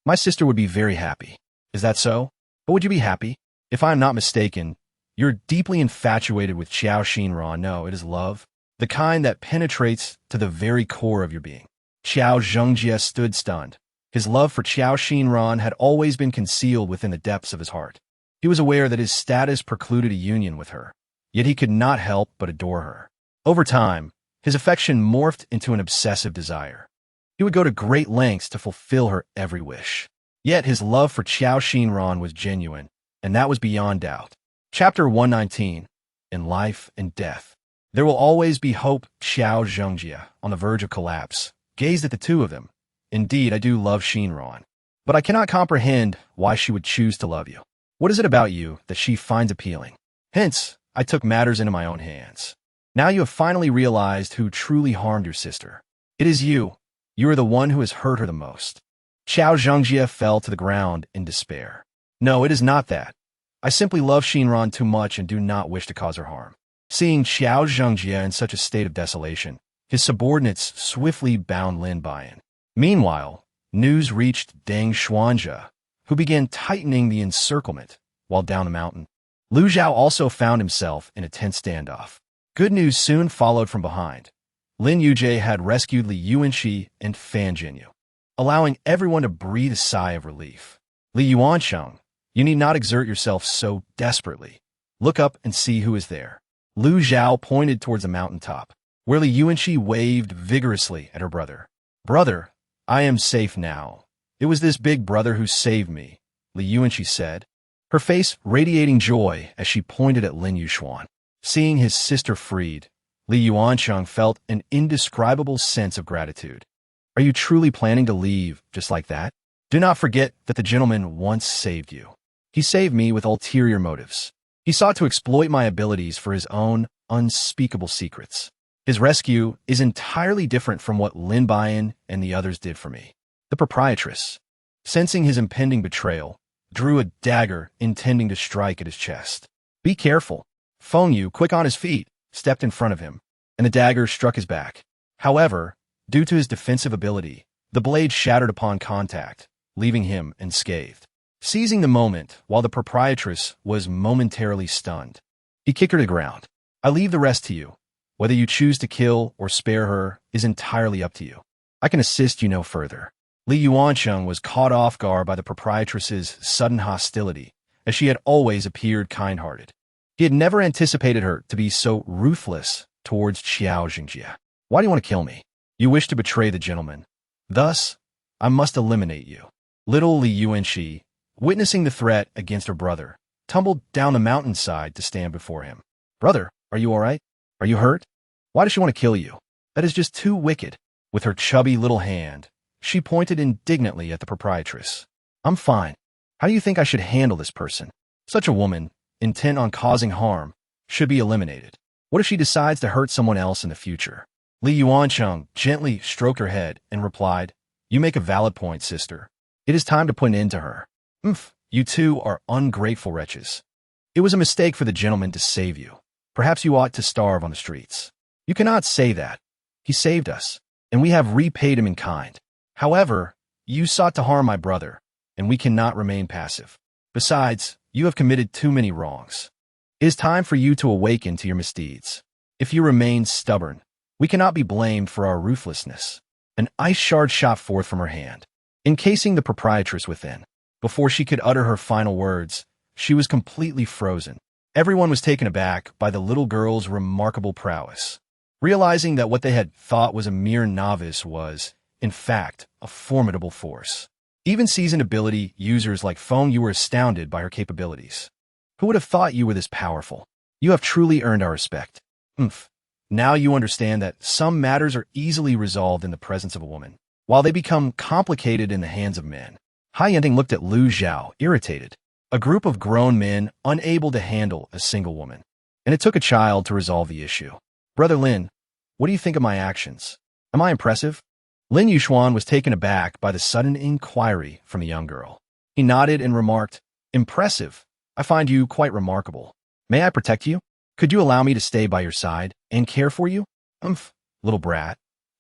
my sister would be very happy. Is that so? But would you be happy? If I am not mistaken, you're deeply infatuated with Xiao Xinran. No, it is love, the kind that penetrates to the very core of your being. Xiao Zhengjie stood stunned. His love for Xiao Xinran had always been concealed within the depths of his heart. He was aware that his status precluded a union with her, yet he could not help but adore her. Over time, his affection morphed into an obsessive desire. He would go to great lengths to fulfill her every wish. Yet his love for Xiao Xinran was genuine, and that was beyond doubt. Chapter 119, In Life and Death. There will always be hope. Xiao Zhengjie, on the verge of collapse, gazed at the two of them. Indeed, I do love Xinran, but I cannot comprehend why she would choose to love you. What is it about you that she finds appealing? Hence, I took matters into my own hands. Now you have finally realized who truly harmed your sister. It is you. You are the one who has hurt her the most. Xiao Zhengjie fell to the ground in despair. No, it is not that. I simply love Xinran too much and do not wish to cause her harm. Seeing Xiao Zhengjie in such a state of desolation, his subordinates swiftly bound Lin Buyan. Meanwhile, news reached Deng Xuanzhe, who began tightening the encirclement while down the mountain. Lu Zhao also found himself in a tense standoff. Good news soon followed from behind. Lin Yujie had rescued Li Yuanxi and Fan Jinyu, allowing everyone to breathe a sigh of relief. Li Yuansheng, you need not exert yourself so desperately. Look up and see who is there. Lu Zhao pointed towards the mountaintop, where Li Yuanxi waved vigorously at her brother. Brother, I am safe now. It was this big brother who saved me, Li Yuanxi said, her face radiating joy as she pointed at Lin Yuxuan. Seeing his sister freed, Li Yuansheng felt an indescribable sense of gratitude. Are you truly planning to leave just like that? Do not forget that the gentleman once saved you. He saved me with ulterior motives. He sought to exploit my abilities for his own unspeakable secrets. His rescue is entirely different from what Lin Buyan and the others did for me. The proprietress, sensing his impending betrayal, drew a dagger intending to strike at his chest. Be careful. Feng Yu, quick on his feet, stepped in front of him, and the dagger struck his back. However, due to his defensive ability, the blade shattered upon contact, leaving him unscathed. Seizing the moment while the proprietress was momentarily stunned, he kicked her to the ground. I leave the rest to you. Whether you choose to kill or spare her is entirely up to you. I can assist you no further. Li Yuansheng was caught off guard by the proprietress's sudden hostility, as she had always appeared kind-hearted. He had never anticipated her to be so ruthless towards Xiao Xingjie. Why do you want to kill me? You wish to betray the gentleman. Thus, I must eliminate you. Little Li Yuanxi, witnessing the threat against her brother, tumbled down the mountainside to stand before him. Brother, are you all right? Are you hurt? Why does she want to kill you? That is just too wicked. With her chubby little hand, she pointed indignantly at the proprietress. I'm fine. How do you think I should handle this person? Such a woman, intent on causing harm, should be eliminated. What if she decides to hurt someone else in the future? Li Yuansheng gently stroked her head and replied, You make a valid point, sister. It is time to put an end to her. You two are ungrateful wretches. It was a mistake for the gentleman to save you. Perhaps you ought to starve on the streets. You cannot say that. He saved us, and we have repaid him in kind. However, you sought to harm my brother, and we cannot remain passive. Besides, you have committed too many wrongs. It is time for you to awaken to your misdeeds. If you remain stubborn, we cannot be blamed for our ruthlessness. An ice shard shot forth from her hand, encasing the proprietress within. Before she could utter her final words, she was completely frozen. Everyone was taken aback by the little girl's remarkable prowess, realizing that what they had thought was a mere novice was, in fact, a formidable force. Even seasoned ability users like Feng Yu were astounded by her capabilities. Who would have thought you were this powerful? You have truly earned our respect. Now you understand that some matters are easily resolved in the presence of a woman, while they become complicated in the hands of men. Hai Yinting looked at Lu Zhao, irritated. A group of grown men unable to handle a single woman. And it took a child to resolve the issue. Brother Lin, what do you think of my actions? Am I impressive? Lin Yuxuan was taken aback by the sudden inquiry from the young girl. He nodded and remarked, Impressive. I find you quite remarkable. May I protect you? Could you allow me to stay by your side and care for you? Little brat.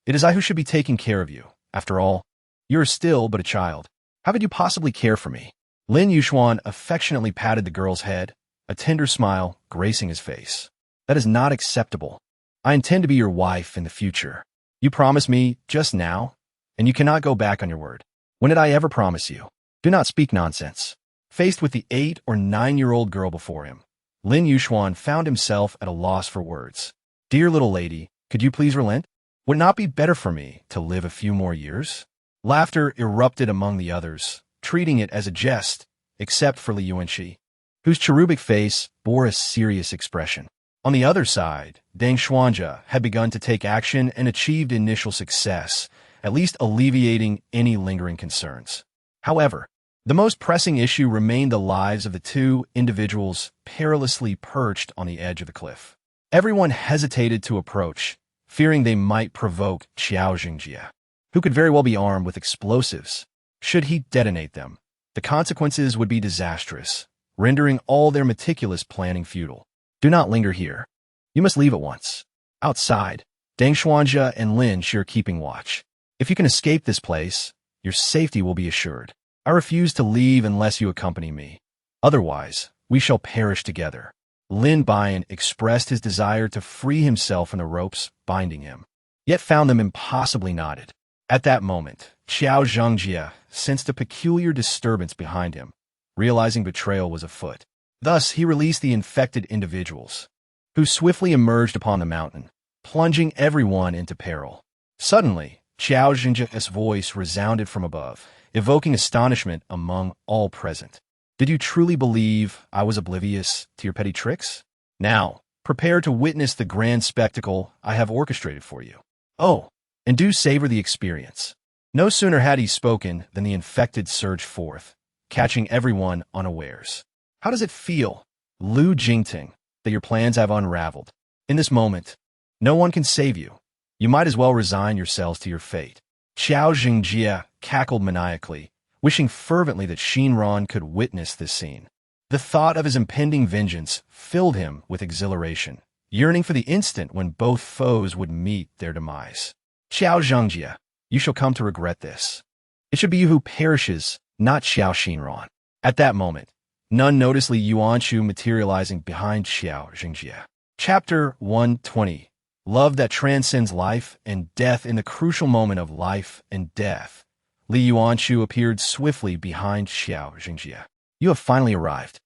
It is I who should be taking care of you. After all, you are still but a child. How could you possibly care for me? Lin Yuxuan affectionately patted the girl's head, a tender smile gracing his face. That is not acceptable. I intend to be your wife in the future. You promised me just now, and you cannot go back on your word. When did I ever promise you? Do not speak nonsense. Faced with the 8 or 9-year-old girl before him, Lin Yuxuan found himself at a loss for words. Dear little lady, could you please relent? Would it not be better for me to live a few more years? Laughter erupted among the others, treating it as a jest, except for Li Yuanxi, whose cherubic face bore a serious expression. On the other side, Deng Xuanja had begun to take action and achieved initial success, at least alleviating any lingering concerns. However, the most pressing issue remained the lives of the two individuals perilously perched on the edge of the cliff. Everyone hesitated to approach, fearing they might provoke Qiao Xingjie, who could very well be armed with explosives. Should he detonate them, the consequences would be disastrous, rendering all their meticulous planning futile. Do not linger here. You must leave at once. Outside, Deng Xuanja and Lin Shi are keeping watch. If you can escape this place, your safety will be assured. I refuse to leave unless you accompany me. Otherwise, we shall perish together. Lin Buyan expressed his desire to free himself from the ropes binding him, yet found them impossibly knotted. At that moment, Qiao Zhengjie sensed a peculiar disturbance behind him, realizing betrayal was afoot. Thus, he released the infected individuals, who swiftly emerged upon the mountain, plunging everyone into peril. Suddenly, Qiao Zhengjie's voice resounded from above, evoking astonishment among all present. Did you truly believe I was oblivious to your petty tricks? Now, prepare to witness the grand spectacle I have orchestrated for you. Oh, and do savor the experience. No sooner had he spoken than the infected surged forth, catching everyone unawares. How does it feel, Lu Jingting, that your plans have unraveled? In this moment, no one can save you. You might as well resign yourselves to your fate. Qiao Xingjie cackled maniacally, wishing fervently that Shinran could witness this scene. The thought of his impending vengeance filled him with exhilaration, yearning for the instant when both foes would meet their demise. Qiao Zhengjie, you shall come to regret this. It should be you who perishes, not Xiao Shinran. At that moment, none noticed Li Yuanxu materializing behind Qiao Zhengjie. Chapter 120. Love that transcends life and death. In the crucial moment of life and death, Li Yuanxu appeared swiftly behind Qiao Zhengjie. You have finally arrived.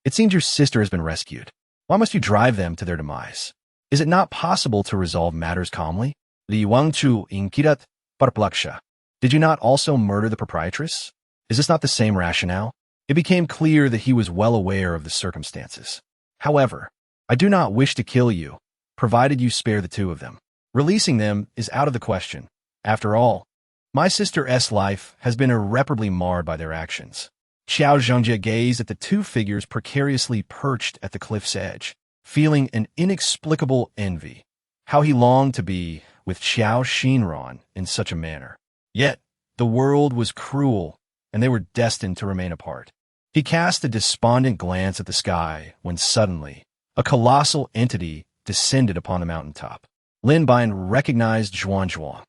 It seems your sister has been rescued. Why must you drive them to their demise? Is it not possible to resolve matters calmly? Li Yuanxu inkirat parplaksha. Did you not also murder the proprietress? Is this not the same rationale? It became clear that he was well aware of the circumstances. However, I do not wish to kill you, provided you spare the two of them. Releasing them is out of the question. After all, my sister's life has been irreparably marred by their actions. Qiao Zhengjie gazed at the two figures precariously perched at the cliff's edge, feeling an inexplicable envy. How he longed to be with Qiao Shinran in such a manner. Yet, the world was cruel, and they were destined to remain apart. He cast a despondent glance at the sky when suddenly, a colossal entity descended upon the mountaintop. Lin Buyan recognized Zhuan Zhuan.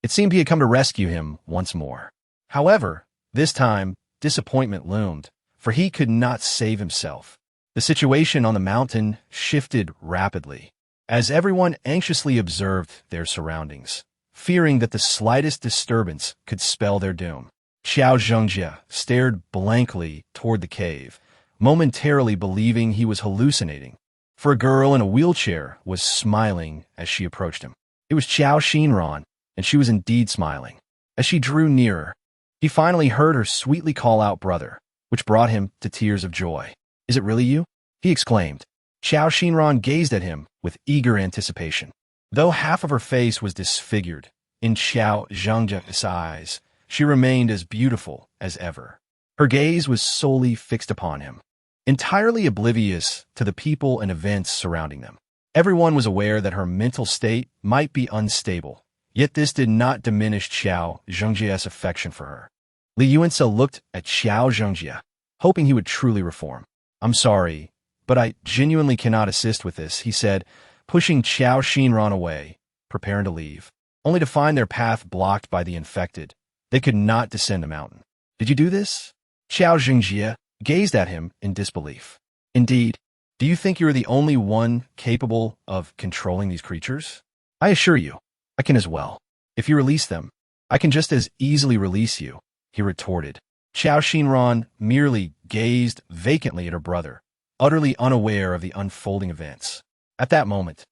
It seemed he had come to rescue him once more. However, this time, disappointment loomed, for he could not save himself. The situation on the mountain shifted rapidly, as everyone anxiously observed their surroundings, fearing that the slightest disturbance could spell their doom. Xiao Zhengjie stared blankly toward the cave, momentarily believing he was hallucinating, for a girl in a wheelchair was smiling as she approached him. It was Xiao Xinran, and she was indeed smiling. As she drew nearer, he finally heard her sweetly call out brother, which brought him to tears of joy. "Is it really you?" he exclaimed. Xiao Xinran gazed at him with eager anticipation. Though half of her face was disfigured, in Xiao Zhengjie's eyes, she remained as beautiful as ever. Her gaze was solely fixed upon him, entirely oblivious to the people and events surrounding them. Everyone was aware that her mental state might be unstable, yet this did not diminish Xiao Zhengjie's affection for her. Li Yuanse looked at Xiao Zhengjie, hoping he would truly reform. "I'm sorry, but I genuinely cannot assist with this," he said, pushing Xiao Xinran away, preparing to leave, only to find their path blocked by the infected. They could not descend the mountain. "Did you do this?" Xiao Zhengjie gazed at him in disbelief. "Indeed. Do you think you are the only one capable of controlling these creatures? I assure you, I can as well. If you release them, I can just as easily release you," he retorted. Xiao Xinran merely gazed vacantly at her brother, utterly unaware of the unfolding events. At that moment,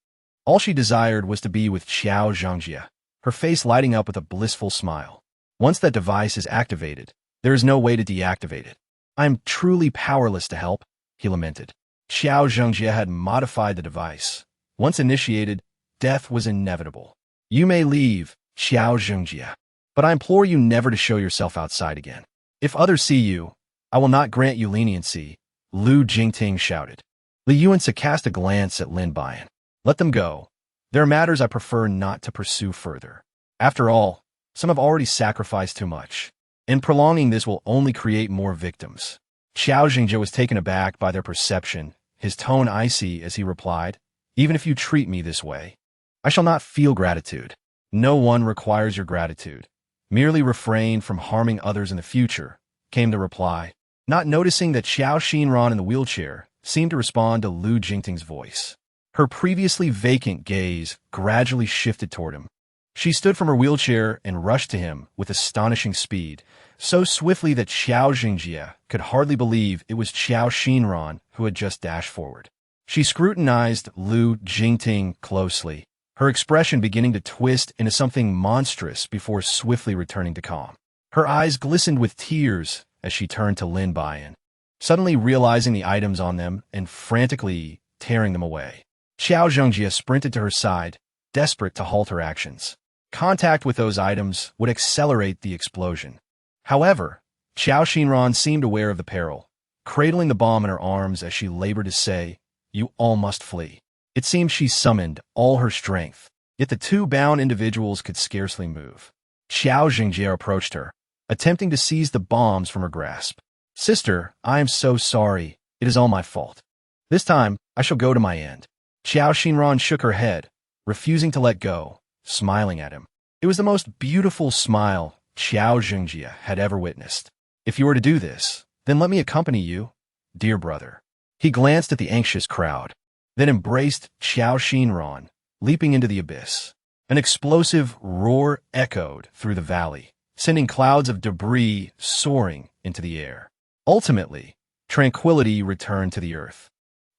all she desired was to be with Xiao Zhengjie, her face lighting up with a blissful smile. Once that device is activated, there is no way to deactivate it. "I am truly powerless to help," he lamented. Xiao Zhengjie had modified the device. Once initiated, death was inevitable. "You may leave, Xiao Zhengjie, but I implore you never to show yourself outside again. If others see you, I will not grant you leniency," Lu Jingting shouted. Li Yuanse cast a glance at Lin Buyan. "Let them go. There are matters I prefer not to pursue further. After all, some have already sacrificed too much, and prolonging this will only create more victims." Xiao Zhengjie was taken aback by their perception, his tone icy as he replied, "Even if you treat me this way, I shall not feel gratitude. No one requires your gratitude. Merely refrain from harming others in the future," came the reply, not noticing that Xiao Xinran in the wheelchair seemed to respond to Lu Jingting's voice. Her previously vacant gaze gradually shifted toward him. She stood from her wheelchair and rushed to him with astonishing speed, so swiftly that Xiao Zhengjie could hardly believe it was Xiao Xinran who had just dashed forward. She scrutinized Lu Jingting closely, her expression beginning to twist into something monstrous before swiftly returning to calm. Her eyes glistened with tears as she turned to Lin Buyan, suddenly realizing the items on them and frantically tearing them away. Xiao Zhengjie sprinted to her side, desperate to halt her actions. Contact with those items would accelerate the explosion. However, Xiao Xinran seemed aware of the peril, cradling the bomb in her arms as she labored to say, "You all must flee." It seemed she summoned all her strength, yet the two bound individuals could scarcely move. Xiao Zhengjie approached her, attempting to seize the bombs from her grasp. "Sister, I am so sorry. It is all my fault. This time, I shall go to my end." Xiao Xinran shook her head, refusing to let go, smiling at him. It was the most beautiful smile Xiao Zhengjie had ever witnessed. "If you were to do this, then let me accompany you, dear brother." He glanced at the anxious crowd, then embraced Xiao Xinran, leaping into the abyss. An explosive roar echoed through the valley, sending clouds of debris soaring into the air. Ultimately, tranquility returned to the earth.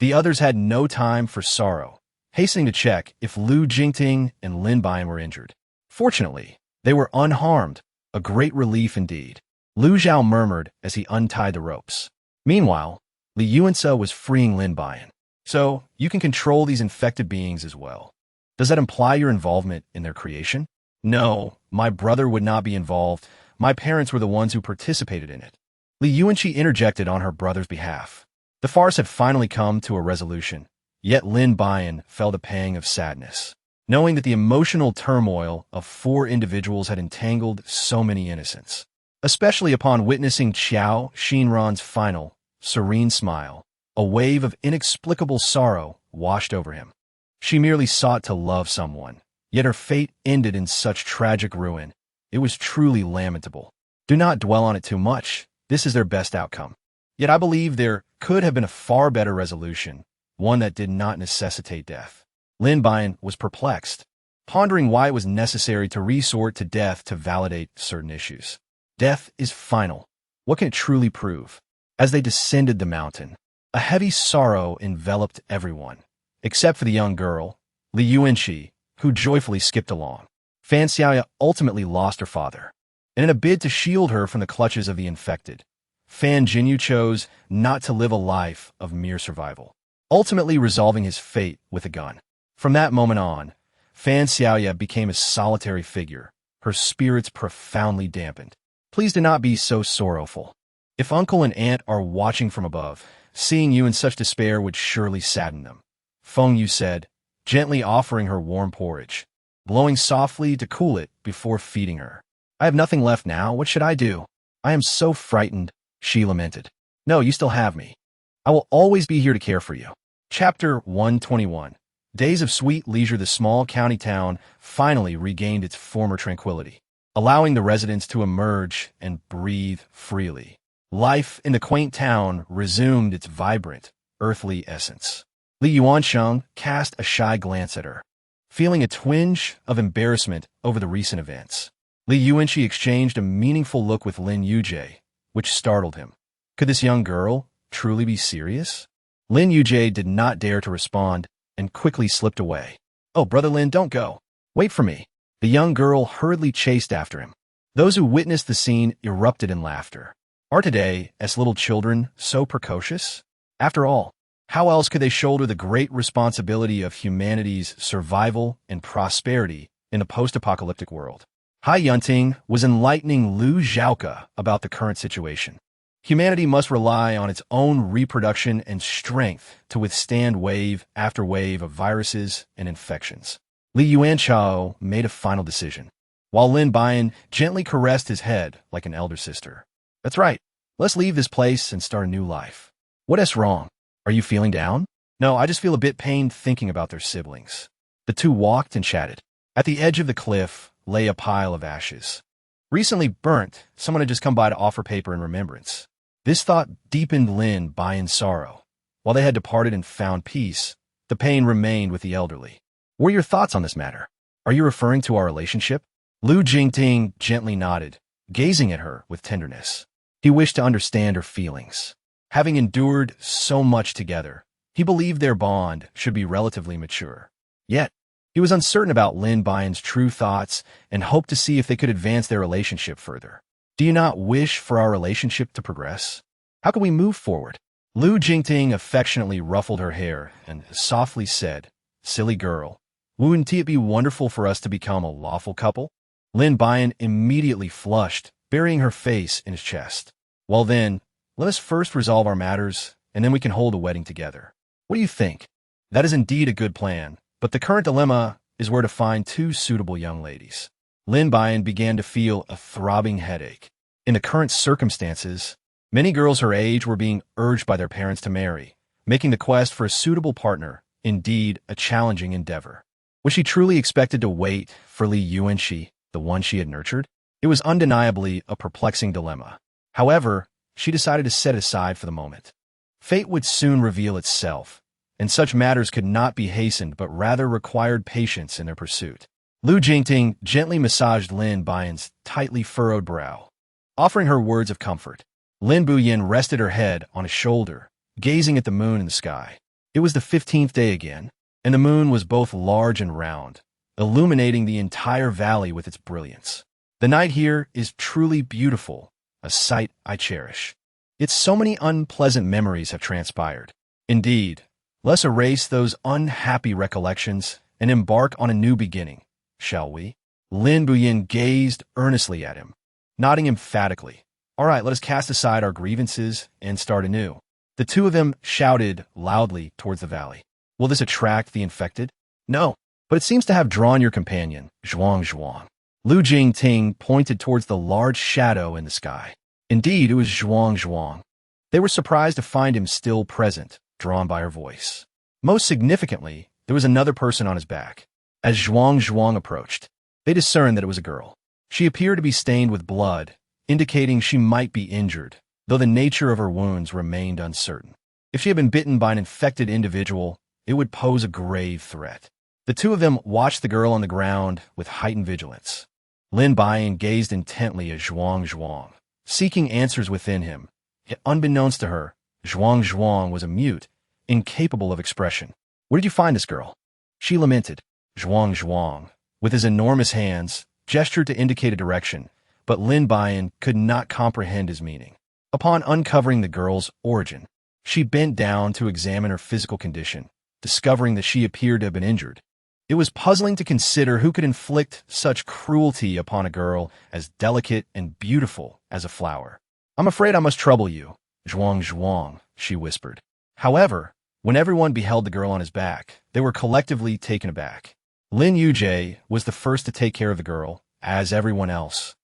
The others had no time for sorrow, hastening to check if Lu Jingting and Lin Buyan were injured. Fortunately, they were unharmed, a great relief indeed. Lu Zhao murmured as he untied the ropes. Meanwhile, Li Yuanse was freeing Lin Buyan. "So, you can control these infected beings as well. Does that imply your involvement in their creation?" "No, my brother would not be involved. My parents were the ones who participated in it." Li Yuanche interjected on her brother's behalf. The farce had finally come to a resolution, yet Lin Buyan felt a pang of sadness, knowing that the emotional turmoil of 4 individuals had entangled so many innocents. Especially upon witnessing Xiao Xinran's final, serene smile, a wave of inexplicable sorrow washed over him. She merely sought to love someone, yet her fate ended in such tragic ruin. It was truly lamentable. Do not dwell on it too much. This is their best outcome. Yet I believe there could have been a far better resolution, one that did not necessitate death. Lin Buyan was perplexed, pondering why it was necessary to resort to death to validate certain issues. Death is final. What can it truly prove? As they descended the mountain, a heavy sorrow enveloped everyone, except for the young girl, Li Yuanqi, who joyfully skipped along. Fan Xiaoya ultimately lost her father, and in a bid to shield her from the clutches of the infected, Fan Jinyu chose not to live a life of mere survival, ultimately resolving his fate with a gun. From that moment on, Fan Xiaoya became a solitary figure, her spirits profoundly dampened. Please do not be so sorrowful. If uncle and aunt are watching from above, seeing you in such despair would surely sadden them. Feng Yu said, gently offering her warm porridge, blowing softly to cool it before feeding her. I have nothing left now. What should I do? I am so frightened, she lamented. No, you still have me. I will always be here to care for you. Chapter 121. Days of sweet leisure. The small county town finally regained its former tranquility, allowing the residents to emerge and breathe freely. Life in the quaint town resumed its vibrant, earthly essence. Li Yuansheng cast a shy glance at her, feeling a twinge of embarrassment over the recent events. Li Yuanqi exchanged a meaningful look with Lin Yujie, which startled him. Could this young girl truly be serious? Lin Yujie did not dare to respond and quickly slipped away. Oh, Brother Lin, don't go. Wait for me. The young girl hurriedly chased after him. Those who witnessed the scene erupted in laughter. Are today, as little children, so precocious? After all, how else could they shoulder the great responsibility of humanity's survival and prosperity in a post-apocalyptic world? Hai Yunting was enlightening Lu Zhaoke about the current situation. Humanity must rely on its own reproduction and strength to withstand wave after wave of viruses and infections. Li Yuanchao made a final decision, while Lin Buyan gently caressed his head like an elder sister. That's right. Let's leave this place and start a new life. What is wrong? Are you feeling down? No, I just feel a bit pained thinking about their siblings. The two walked and chatted. At the edge of the cliff lay a pile of ashes. Recently burnt, someone had just come by to offer paper in remembrance. This thought deepened Lin Buyan's sorrow. While they had departed and found peace, the pain remained with the elderly. What are your thoughts on this matter? Are you referring to our relationship? Lu Jingting gently nodded, gazing at her with tenderness. He wished to understand her feelings. Having endured so much together, he believed their bond should be relatively mature. Yet, he was uncertain about Lin Buyan's true thoughts and hoped to see if they could advance their relationship further. Do you not wish for our relationship to progress? How can we move forward? Lu Jingting affectionately ruffled her hair and softly said, Silly girl, wouldn't it be wonderful for us to become a lawful couple? Lin Buyan immediately flushed, burying her face in his chest. Well then, let us first resolve our matters, and then we can hold a wedding together. What do you think? That is indeed a good plan, but the current dilemma is where to find two suitable young ladies. Lin Buyan began to feel a throbbing headache. In the current circumstances, many girls her age were being urged by their parents to marry, making the quest for a suitable partner indeed a challenging endeavor. Was she truly expected to wait for Li Yuanqi, the one she had nurtured? It was undeniably a perplexing dilemma. However, she decided to set it aside for the moment. Fate would soon reveal itself, and such matters could not be hastened but rather required patience in their pursuit. Lu Jingting gently massaged Lin Buyan's tightly furrowed brow, offering her words of comfort. Lin Buyan rested her head on his shoulder, gazing at the moon in the sky. It was the 15th day again, and the moon was both large and round, illuminating the entire valley with its brilliance. The night here is truly beautiful, a sight I cherish. Yet so many unpleasant memories have transpired. Indeed, let's erase those unhappy recollections and embark on a new beginning, shall we? Lin Buyan gazed earnestly at him, nodding emphatically. All right, let us cast aside our grievances and start anew. The two of them shouted loudly towards the valley. Will this attract the infected? No, but it seems to have drawn your companion, Zhuang. Lu Jingting pointed towards the large shadow in the sky. Indeed, it was Zhuang. They were surprised to find him still present, drawn by her voice. Most significantly, there was another person on his back. As Zhuang approached, they discerned that it was a girl. She appeared to be stained with blood, indicating she might be injured, though the nature of her wounds remained uncertain. If she had been bitten by an infected individual, it would pose a grave threat. The two of them watched the girl on the ground with heightened vigilance. Lin Buyan gazed intently at Zhuang, seeking answers within him. Yet unbeknownst to her, Zhuang was a mute, incapable of expression. "Where did you find this girl?" she lamented. Zhuang, with his enormous hands, gestured to indicate a direction, but Lin Buyan could not comprehend his meaning. Upon uncovering the girl's origin, she bent down to examine her physical condition, discovering that she appeared to have been injured. It was puzzling to consider who could inflict such cruelty upon a girl as delicate and beautiful as a flower. "I'm afraid I must trouble you, Zhuang," she whispered. However, when everyone beheld the girl on his back, they were collectively taken aback. Lin Yujie was the first to take care of the girl, as everyone else,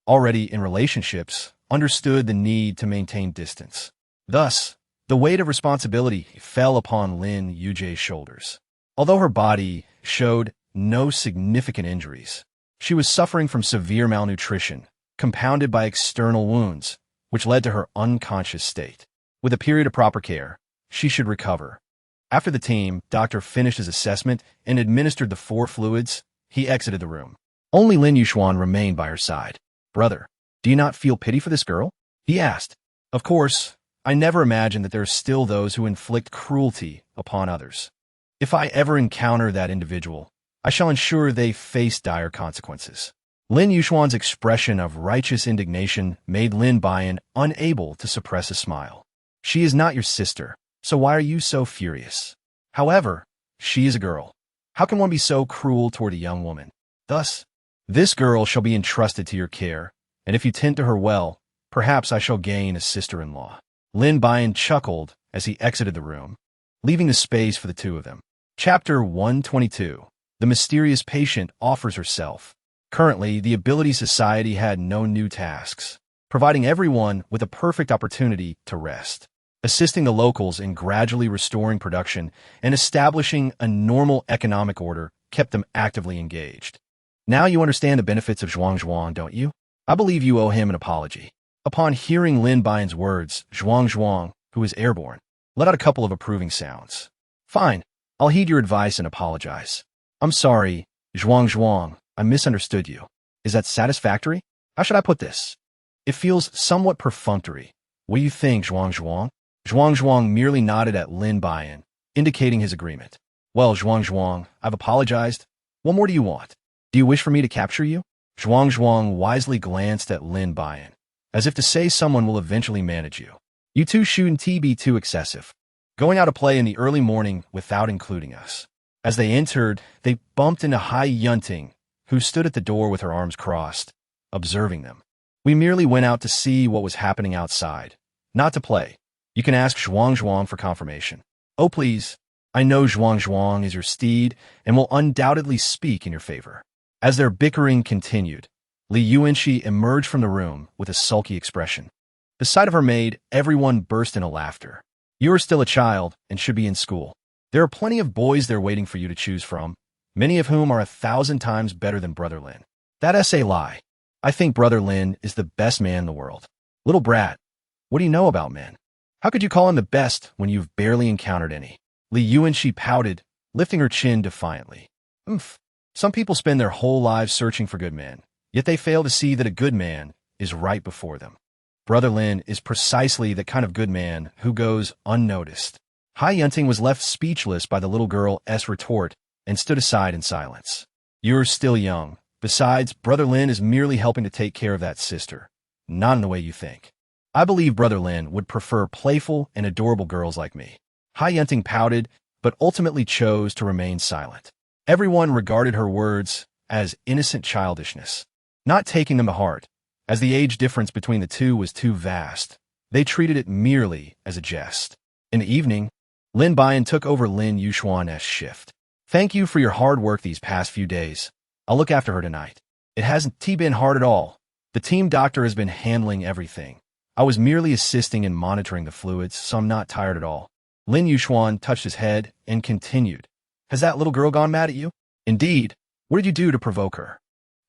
already in relationships, understood the need to maintain distance. Thus, the weight of responsibility fell upon Lin Yujie's shoulders. Although her body showed no significant injuries, she was suffering from severe malnutrition, compounded by external wounds, which led to her unconscious state. With a period of proper care, she should recover. After the team doctor finished his assessment and administered the 4 fluids, he exited the room. Only Lin Yuxuan remained by her side. "Brother, do you not feel pity for this girl?" he asked. "Of course, I never imagined that there are still those who inflict cruelty upon others. If I ever encounter that individual, I shall ensure they face dire consequences." Lin Yuxuan's expression of righteous indignation made Lin Buyan unable to suppress a smile. "She is not your sister, so why are you so furious? However, she is a girl. How can one be so cruel toward a young woman? Thus, this girl shall be entrusted to your care, and if you tend to her well, perhaps I shall gain a sister-in-law." Lin Buyan chuckled as he exited the room, leaving the space for the two of them. Chapter 122. The mysterious patient offers herself. Currently, the Ability Society had no new tasks, providing everyone with a perfect opportunity to rest. Assisting the locals in gradually restoring production and establishing a normal economic order kept them actively engaged. Now you understand the benefits of Zhuang, don't you? I believe you owe him an apology. Upon hearing Lin Buyan's words, Zhuang, who was airborne, let out a couple of approving sounds. "Fine, I'll heed your advice and apologize. I'm sorry, Zhuang, I misunderstood you. Is that satisfactory? How should I put this? It feels somewhat perfunctory. What do you think, Zhuang? Zhuang merely nodded at Lin Buyan, indicating his agreement. "Well, Zhuang, I've apologized. What more do you want? Do you wish for me to capture you?" Zhuang wisely glanced at Lin Buyan, as if to say someone will eventually manage you. "You two shouldn't be too excessive. Going out to play in the early morning without including us." As they entered, they bumped into Hai Yunting, who stood at the door with her arms crossed, observing them. "We merely went out to see what was happening outside, not to play. You can ask Zhuang for confirmation." "Oh, please. I know Zhuang is your steed and will undoubtedly speak in your favor." As their bickering continued, Li Yuanxi emerged from the room with a sulky expression. The sight of her made everyone burst into laughter. "You are still a child and should be in school. There are plenty of boys there waiting for you to choose from, many of whom are 1,000 times better than Brother Lin." "That's a lie. I think Brother Lin is the best man in the world." "Little brat, what do you know about men? How could you call him the best when you've barely encountered any?" Li Yuanxi pouted, lifting her chin defiantly. Some people spend their whole lives searching for good men, yet they fail to see that a good man is right before them. Brother Lin is precisely the kind of good man who goes unnoticed." Hai Yunting was left speechless by the little girl's retort and stood aside in silence. "You're still young. Besides, Brother Lin is merely helping to take care of that sister, not in the way you think. I believe Brother Lin would prefer playful and adorable girls like me." Hai Yunting pouted, but ultimately chose to remain silent. Everyone regarded her words as innocent childishness, not taking them to heart, as the age difference between the two was too vast. They treated it merely as a jest. In the evening, Lin Buyan took over Lin Yuxuan's shift. "Thank you for your hard work these past few days. I'll look after her tonight." "It hasn't been hard at all. The team doctor has been handling everything. I was merely assisting in monitoring the fluids, so I'm not tired at all." Lin Yuxuan touched his head and continued. "Has that little girl gone mad at you?" "Indeed. What did you do to provoke her?"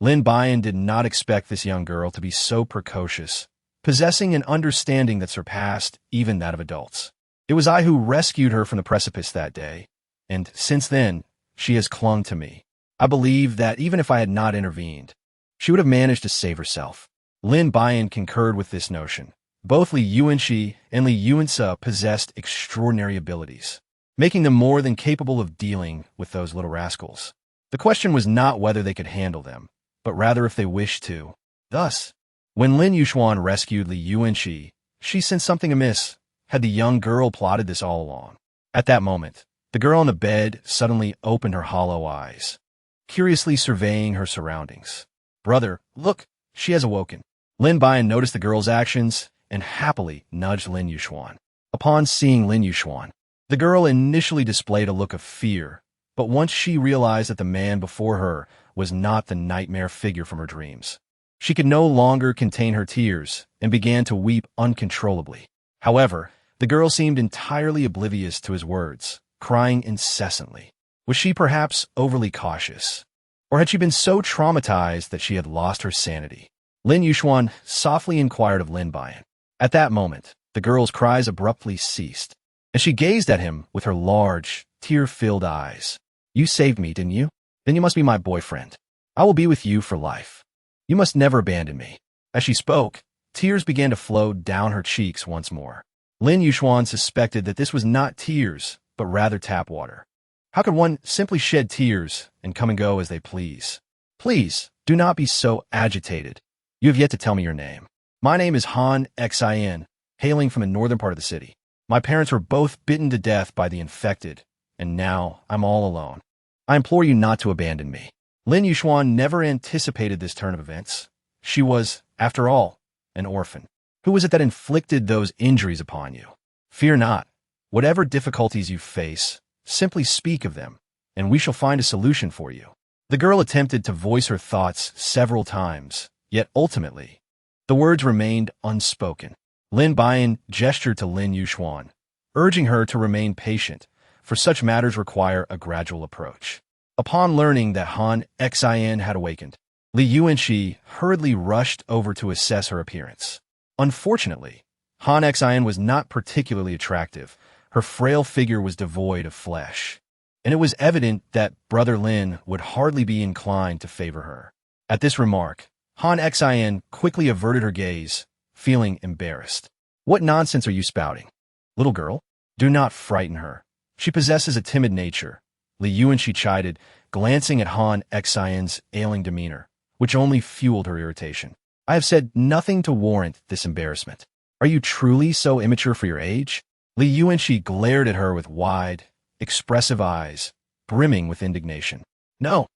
Lin Buyan did not expect this young girl to be so precocious, possessing an understanding that surpassed even that of adults. It was I who rescued her from the precipice that day, and since then, she has clung to me. I believe that even if I had not intervened, she would have managed to save herself. Lin Buyan concurred with this notion. Both Li Yuanxi and Li Yuanse possessed extraordinary abilities, making them more than capable of dealing with those little rascals. The question was not whether they could handle them, but rather if they wished to. Thus, when Lin Yuxuan rescued Li Yuanxi, she sensed something amiss. Had the young girl plotted this all along? At that moment, the girl on the bed suddenly opened her hollow eyes, curiously surveying her surroundings. "Brother, look, she has awoken." Lin Buyan noticed the girl's actions and happily nudged Lin Yuxuan. Upon seeing Lin Yuxuan, the girl initially displayed a look of fear, but once she realized that the man before her was not the nightmare figure from her dreams, she could no longer contain her tears and began to weep uncontrollably. However, the girl seemed entirely oblivious to his words, crying incessantly. Was she perhaps overly cautious? Or had she been so traumatized that she had lost her sanity? Lin Yuxuan softly inquired of Lin Buyan. At that moment, the girl's cries abruptly ceased, and she gazed at him with her large, tear-filled eyes. "You saved me, didn't you? Then you must be my boyfriend. I will be with you for life. You must never abandon me." As she spoke, tears began to flow down her cheeks once more. Lin Yuxuan suspected that this was not tears, but rather tap water. How could one simply shed tears and come and go as they please? "Please, do not be so agitated. You have yet to tell me your name." "My name is Han Xin, hailing from the northern part of the city. My parents were both bitten to death by the infected, and now I'm all alone. I implore you not to abandon me." Lin Yuxuan never anticipated this turn of events. She was, after all, an orphan. Who was it that inflicted those injuries upon you? "Fear not. Whatever difficulties you face, simply speak of them, and we shall find a solution for you." The girl attempted to voice her thoughts several times, yet ultimately, the words remained unspoken. Lin Buyan gestured to Lin Yuxuan, urging her to remain patient, for such matters require a gradual approach. Upon learning that Han Xin had awakened, Li Yuanxi hurriedly rushed over to assess her appearance. Unfortunately, Han Xin was not particularly attractive. Her frail figure was devoid of flesh, and it was evident that Brother Lin would hardly be inclined to favor her. At this remark, Han Xin quickly averted her gaze, feeling embarrassed. "What nonsense are you spouting? Little girl, do not frighten her. She possesses a timid nature," Li Yuanxi chided, glancing at Han Xin's ailing demeanor, which only fueled her irritation. "I have said nothing to warrant this embarrassment. Are you truly so immature for your age?" Li Yuanxi glared at her with wide, expressive eyes, brimming with indignation. "No,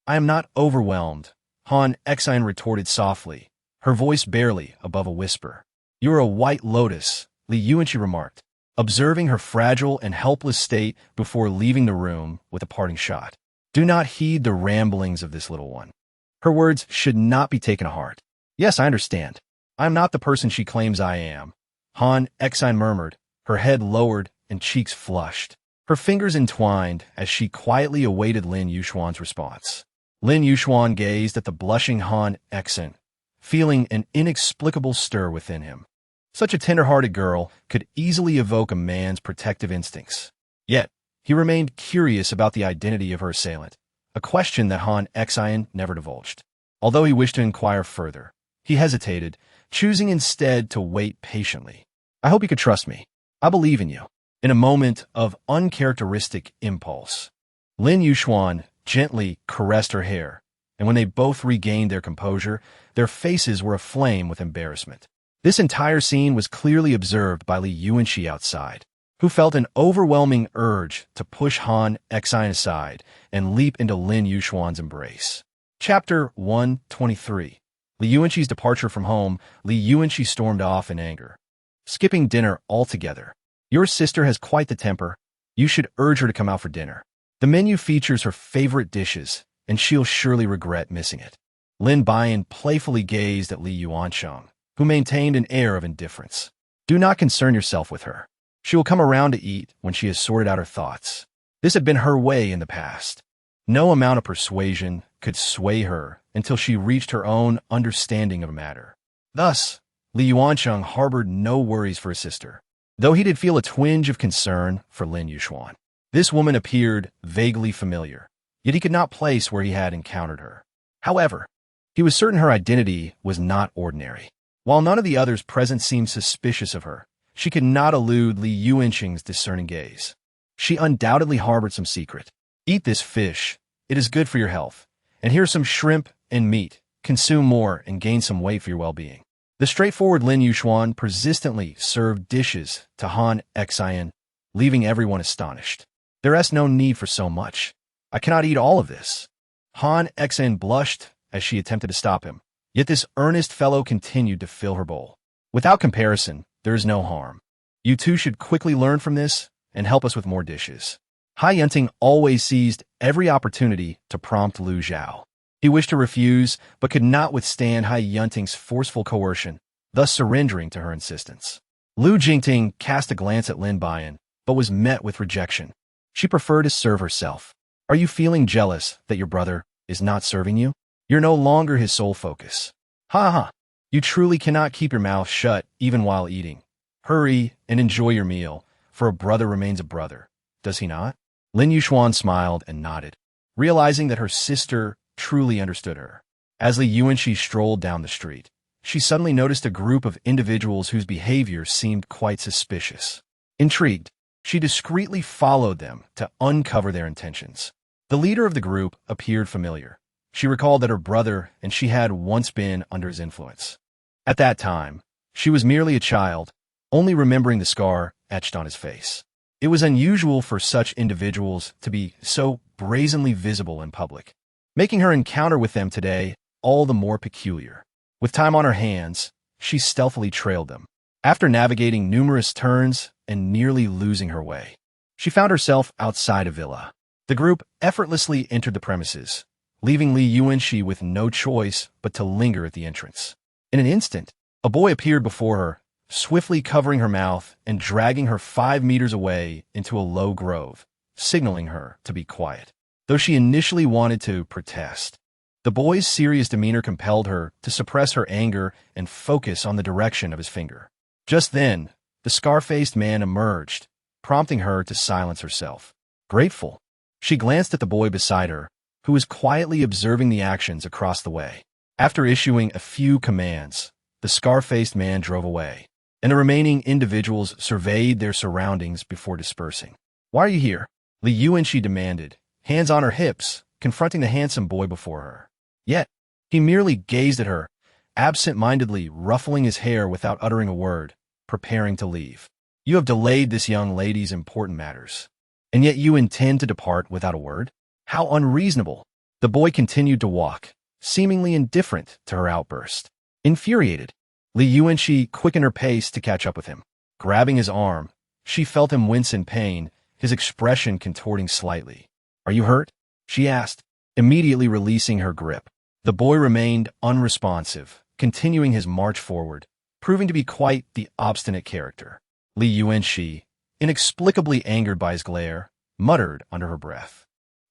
I am not overwhelmed," Han Xin retorted softly, her voice barely above a whisper. "You're a white lotus," Li Yuanxi remarked, observing her fragile and helpless state before leaving the room with a parting shot. "Do not heed the ramblings of this little one. Her words should not be taken to heart." "Yes, I understand. I am not the person she claims I am," Han Xin murmured, her head lowered and cheeks flushed. Her fingers entwined as she quietly awaited Lin Yuxuan's response. Lin Yuxuan gazed at the blushing Han Xin, feeling an inexplicable stir within him. Such a tender-hearted girl could easily evoke a man's protective instincts. Yet, he remained curious about the identity of her assailant, a question that Han Xin never divulged. Although he wished to inquire further, he hesitated, choosing instead to wait patiently. "I hope you could trust me. I believe in you." In a moment of uncharacteristic impulse, Lin Yuxuan gently caressed her hair, and when they both regained their composure, their faces were aflame with embarrassment. This entire scene was clearly observed by Li Yuanxi outside, who felt an overwhelming urge to push Han Xin aside and leap into Lin Yuxuan's embrace. Chapter 123. Li Yuanxi's departure from home. Li Yuanxi stormed off in anger, skipping dinner altogether. "Your sister has quite the temper. You should urge her to come out for dinner. The menu features her favorite dishes, and she'll surely regret missing it." Lin Buyan playfully gazed at Li Yuansheng, who maintained an air of indifference. "Do not concern yourself with her. She will come around to eat when she has sorted out her thoughts." This had been her way in the past. No amount of persuasion could sway her until she reached her own understanding of a matter. Thus, Li Yuancheng harbored no worries for his sister, though he did feel a twinge of concern for Lin Yuxuan. This woman appeared vaguely familiar, yet he could not place where he had encountered her. However, he was certain her identity was not ordinary. While none of the others present seemed suspicious of her, she could not elude Li Yuancheng's discerning gaze. She undoubtedly harbored some secret. Eat this fish. It is good for your health. And here's some shrimp and meat. Consume more and gain some weight for your well-being. The straightforward Lin Yuxuan persistently served dishes to Han Xian, leaving everyone astonished. There is no need for so much. I cannot eat all of this. Han Xian blushed as she attempted to stop him, yet this earnest fellow continued to fill her bowl. Without comparison, there is no harm. You two should quickly learn from this and help us with more dishes. Hai Yunting always seized every opportunity to prompt Lu Zhao. He wished to refuse, but could not withstand Hai Yunting's forceful coercion, thus surrendering to her insistence. Lu Jingting cast a glance at Lin Buyan, but was met with rejection. She preferred to serve herself. Are you feeling jealous that your brother is not serving you? You're no longer his sole focus. Ha ha! You truly cannot keep your mouth shut even while eating. Hurry and enjoy your meal, for a brother remains a brother, does he not? Lin Yuxuan smiled and nodded, realizing that her sister truly understood her. As Li Yuanxi strolled down the street, she suddenly noticed a group of individuals whose behavior seemed quite suspicious. Intrigued, she discreetly followed them to uncover their intentions. The leader of the group appeared familiar. She recalled that her brother and she had once been under his influence. At that time, she was merely a child, only remembering the scar etched on his face. It was unusual for such individuals to be so brazenly visible in public, making her encounter with them today all the more peculiar. With time on her hands, she stealthily trailed them. After navigating numerous turns and nearly losing her way, she found herself outside a villa. The group effortlessly entered the premises, leaving Li Yuanxi with no choice but to linger at the entrance. In an instant, a boy appeared before her, swiftly covering her mouth and dragging her 5 meters away into a low grove, signaling her to be quiet. Though she initially wanted to protest, the boy's serious demeanor compelled her to suppress her anger and focus on the direction of his finger. Just then, the scar-faced man emerged, prompting her to silence herself. Grateful, she glanced at the boy beside her, who was quietly observing the actions across the way. After issuing a few commands, the scar-faced man drove away, and the remaining individuals surveyed their surroundings before dispersing. Why are you here? Li Yuanxi demanded, hands on her hips, confronting the handsome boy before her. Yet, he merely gazed at her, absent-mindedly ruffling his hair without uttering a word, preparing to leave. You have delayed this young lady's important matters, and yet you intend to depart without a word? How unreasonable! The boy continued to walk, seemingly indifferent to her outburst. Infuriated, Li Yuanxi quickened her pace to catch up with him. Grabbing his arm, she felt him wince in pain, his expression contorting slightly. Are you hurt? She asked, immediately releasing her grip. The boy remained unresponsive, continuing his march forward, proving to be quite the obstinate character. Li Yuanxi, inexplicably angered by his glare, muttered under her breath.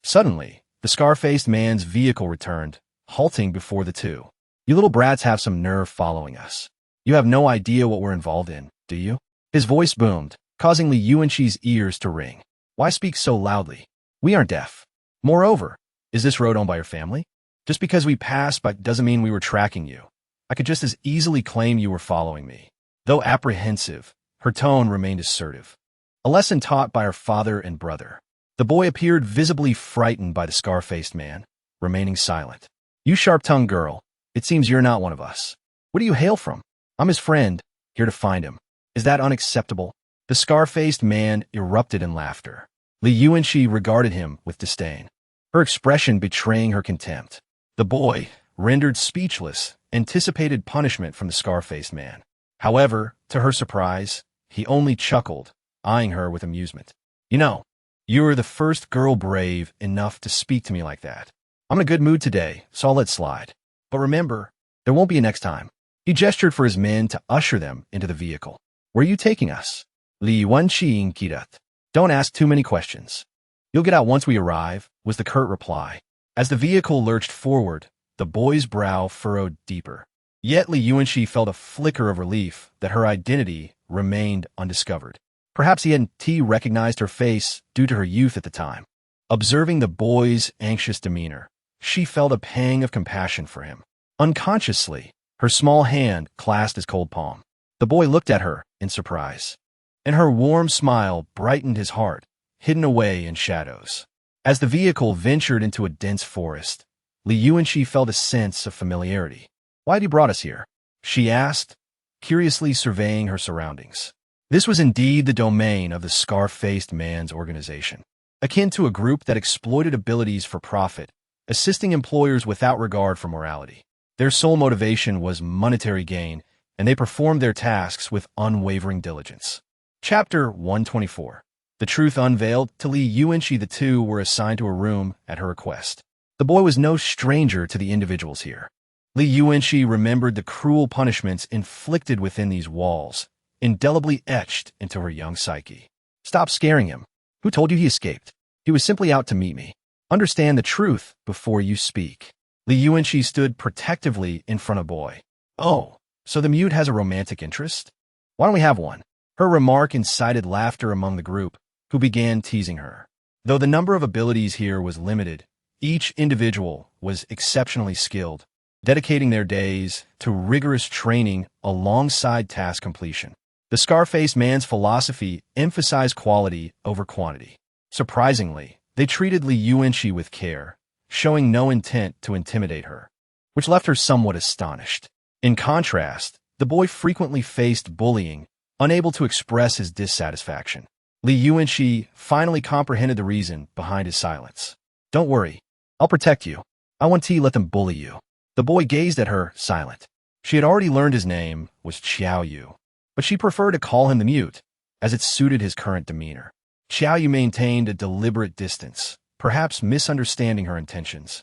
Suddenly, the scar-faced man's vehicle returned, halting before the two. You little brats have some nerve following us. You have no idea what we're involved in, do you? His voice boomed, causing Li Yuanxi's ears to ring. Why speak so loudly? We aren't deaf. Moreover, is this road owned by your family? Just because we passed by doesn't mean we were tracking you. I could just as easily claim you were following me. Though apprehensive, her tone remained assertive. A lesson taught by her father and brother. The boy appeared visibly frightened by the scar-faced man, remaining silent. You sharp-tongued girl, it seems you're not one of us. Where do you hail from? I'm his friend, here to find him. Is that unacceptable? The scar-faced man erupted in laughter. Li Yuanxi regarded him with disdain, her expression betraying her contempt. The boy, rendered speechless, anticipated punishment from the scar-faced man. However, to her surprise, he only chuckled, eyeing her with amusement. You know, you are the first girl brave enough to speak to me like that. I'm in a good mood today, so I'll let slide. But remember, there won't be a next time. He gestured for his men to usher them into the vehicle. Where are you taking us? Li Yuanxi inquired. Don't ask too many questions. You'll get out once we arrive, was the curt reply. As the vehicle lurched forward, the boy's brow furrowed deeper. Yet Li Yuanxi felt a flicker of relief that her identity remained undiscovered. Perhaps he hadn't recognized her face due to her youth at the time. Observing the boy's anxious demeanor, she felt a pang of compassion for him. Unconsciously, her small hand clasped his cold palm. The boy looked at her in surprise, and her warm smile brightened his heart, hidden away in shadows. As the vehicle ventured into a dense forest, Li Yuanxi felt a sense of familiarity. "Why had you brought us here?" she asked, curiously surveying her surroundings. This was indeed the domain of the scar-faced man's organization, akin to a group that exploited abilities for profit, assisting employers without regard for morality. Their sole motivation was monetary gain, and they performed their tasks with unwavering diligence. Chapter 124. The truth unveiled. To Li Yuanxi, the two were assigned to a room at her request. The boy was no stranger to the individuals here. Li Yuanxi remembered the cruel punishments inflicted within these walls, indelibly etched into her young psyche. "Stop scaring him. Who told you he escaped? He was simply out to meet me. Understand the truth before you speak." Li Yuanxi stood protectively in front of the boy. "Oh, so the mute has a romantic interest? Why don't we have one?" Her remark incited laughter among the group, who began teasing her. Though the number of abilities here was limited, each individual was exceptionally skilled, dedicating their days to rigorous training alongside task completion. The scar-faced man's philosophy emphasized quality over quantity. Surprisingly, they treated Li Yuanxi with care, showing no intent to intimidate her, which left her somewhat astonished. In contrast, the boy frequently faced bullying, unable to express his dissatisfaction. Li Yuanxi finally comprehended the reason behind his silence. "Don't worry, I'll protect you. I won't let them bully you." The boy gazed at her, silent. She had already learned his name was Qiao Yu, but she preferred to call him the mute, as it suited his current demeanor. Qiao Yu maintained a deliberate distance, perhaps misunderstanding her intentions.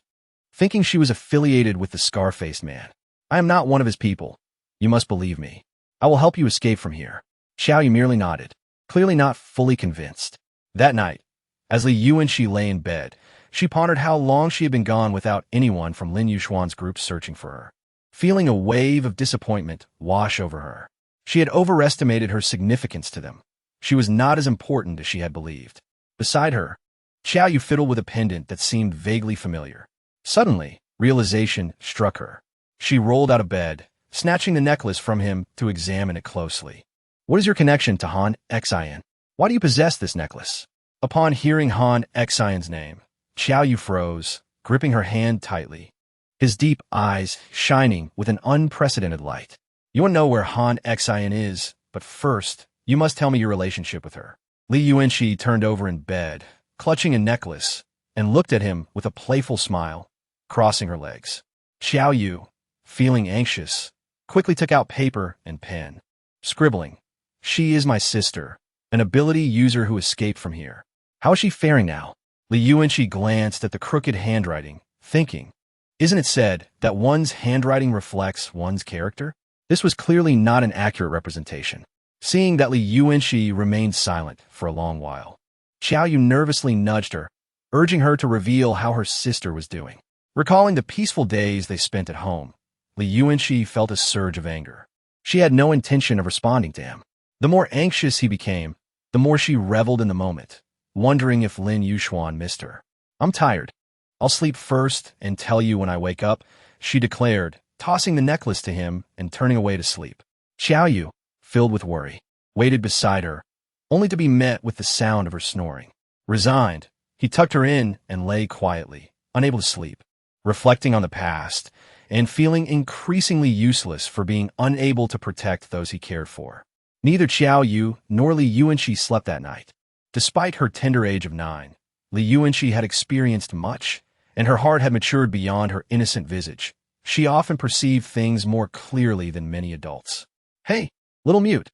Thinking she was affiliated with the scar-faced man. "I am not one of his people. You must believe me. I will help you escape from here." Qiao Yu merely nodded, clearly not fully convinced. That night, as Li Yuanxi lay in bed, she pondered how long she had been gone without anyone from Lin Yushuan's group searching for her. Feeling a wave of disappointment wash over her. She had overestimated her significance to them. She was not as important as she had believed. Beside her, Qiao Yu fiddled with a pendant that seemed vaguely familiar. Suddenly, realization struck her. She rolled out of bed, snatching the necklace from him to examine it closely. "What is your connection to Han Xian? Why do you possess this necklace?" Upon hearing Han Xian's name, Qiao Yu froze, gripping her hand tightly, his deep eyes shining with an unprecedented light. "You want to know where Han Xian is, but first, you must tell me your relationship with her." Li Yuanxi turned over in bed, clutching a necklace, and looked at him with a playful smile, crossing her legs. Qiao Yu, feeling anxious, quickly took out paper and pen, scribbling, "She is my sister, an ability user who escaped from here. How is she faring now?" Li Yuanxi glanced at the crooked handwriting, thinking, "Isn't it said that one's handwriting reflects one's character?" This was clearly not an accurate representation. Seeing that Li Yuanxi remained silent for a long while, Qiao Yu nervously nudged her, urging her to reveal how her sister was doing. Recalling the peaceful days they spent at home, Li Yuanxi felt a surge of anger. She had no intention of responding to him. The more anxious he became, the more she reveled in the moment, wondering if Lin Yushuan missed her. "I'm tired. I'll sleep first and tell you when I wake up," she declared, tossing the necklace to him and turning away to sleep. Qiao Yu, filled with worry, waited beside her, only to be met with the sound of her snoring. Resigned, he tucked her in and lay quietly, unable to sleep, reflecting on the past and feeling increasingly useless for being unable to protect those he cared for. Neither Qiao Yu nor Li Yuanxi slept that night. Despite her tender age of 9, Li Yuanxi had experienced much, and her heart had matured beyond her innocent visage. She often perceived things more clearly than many adults. "Hey, little mute,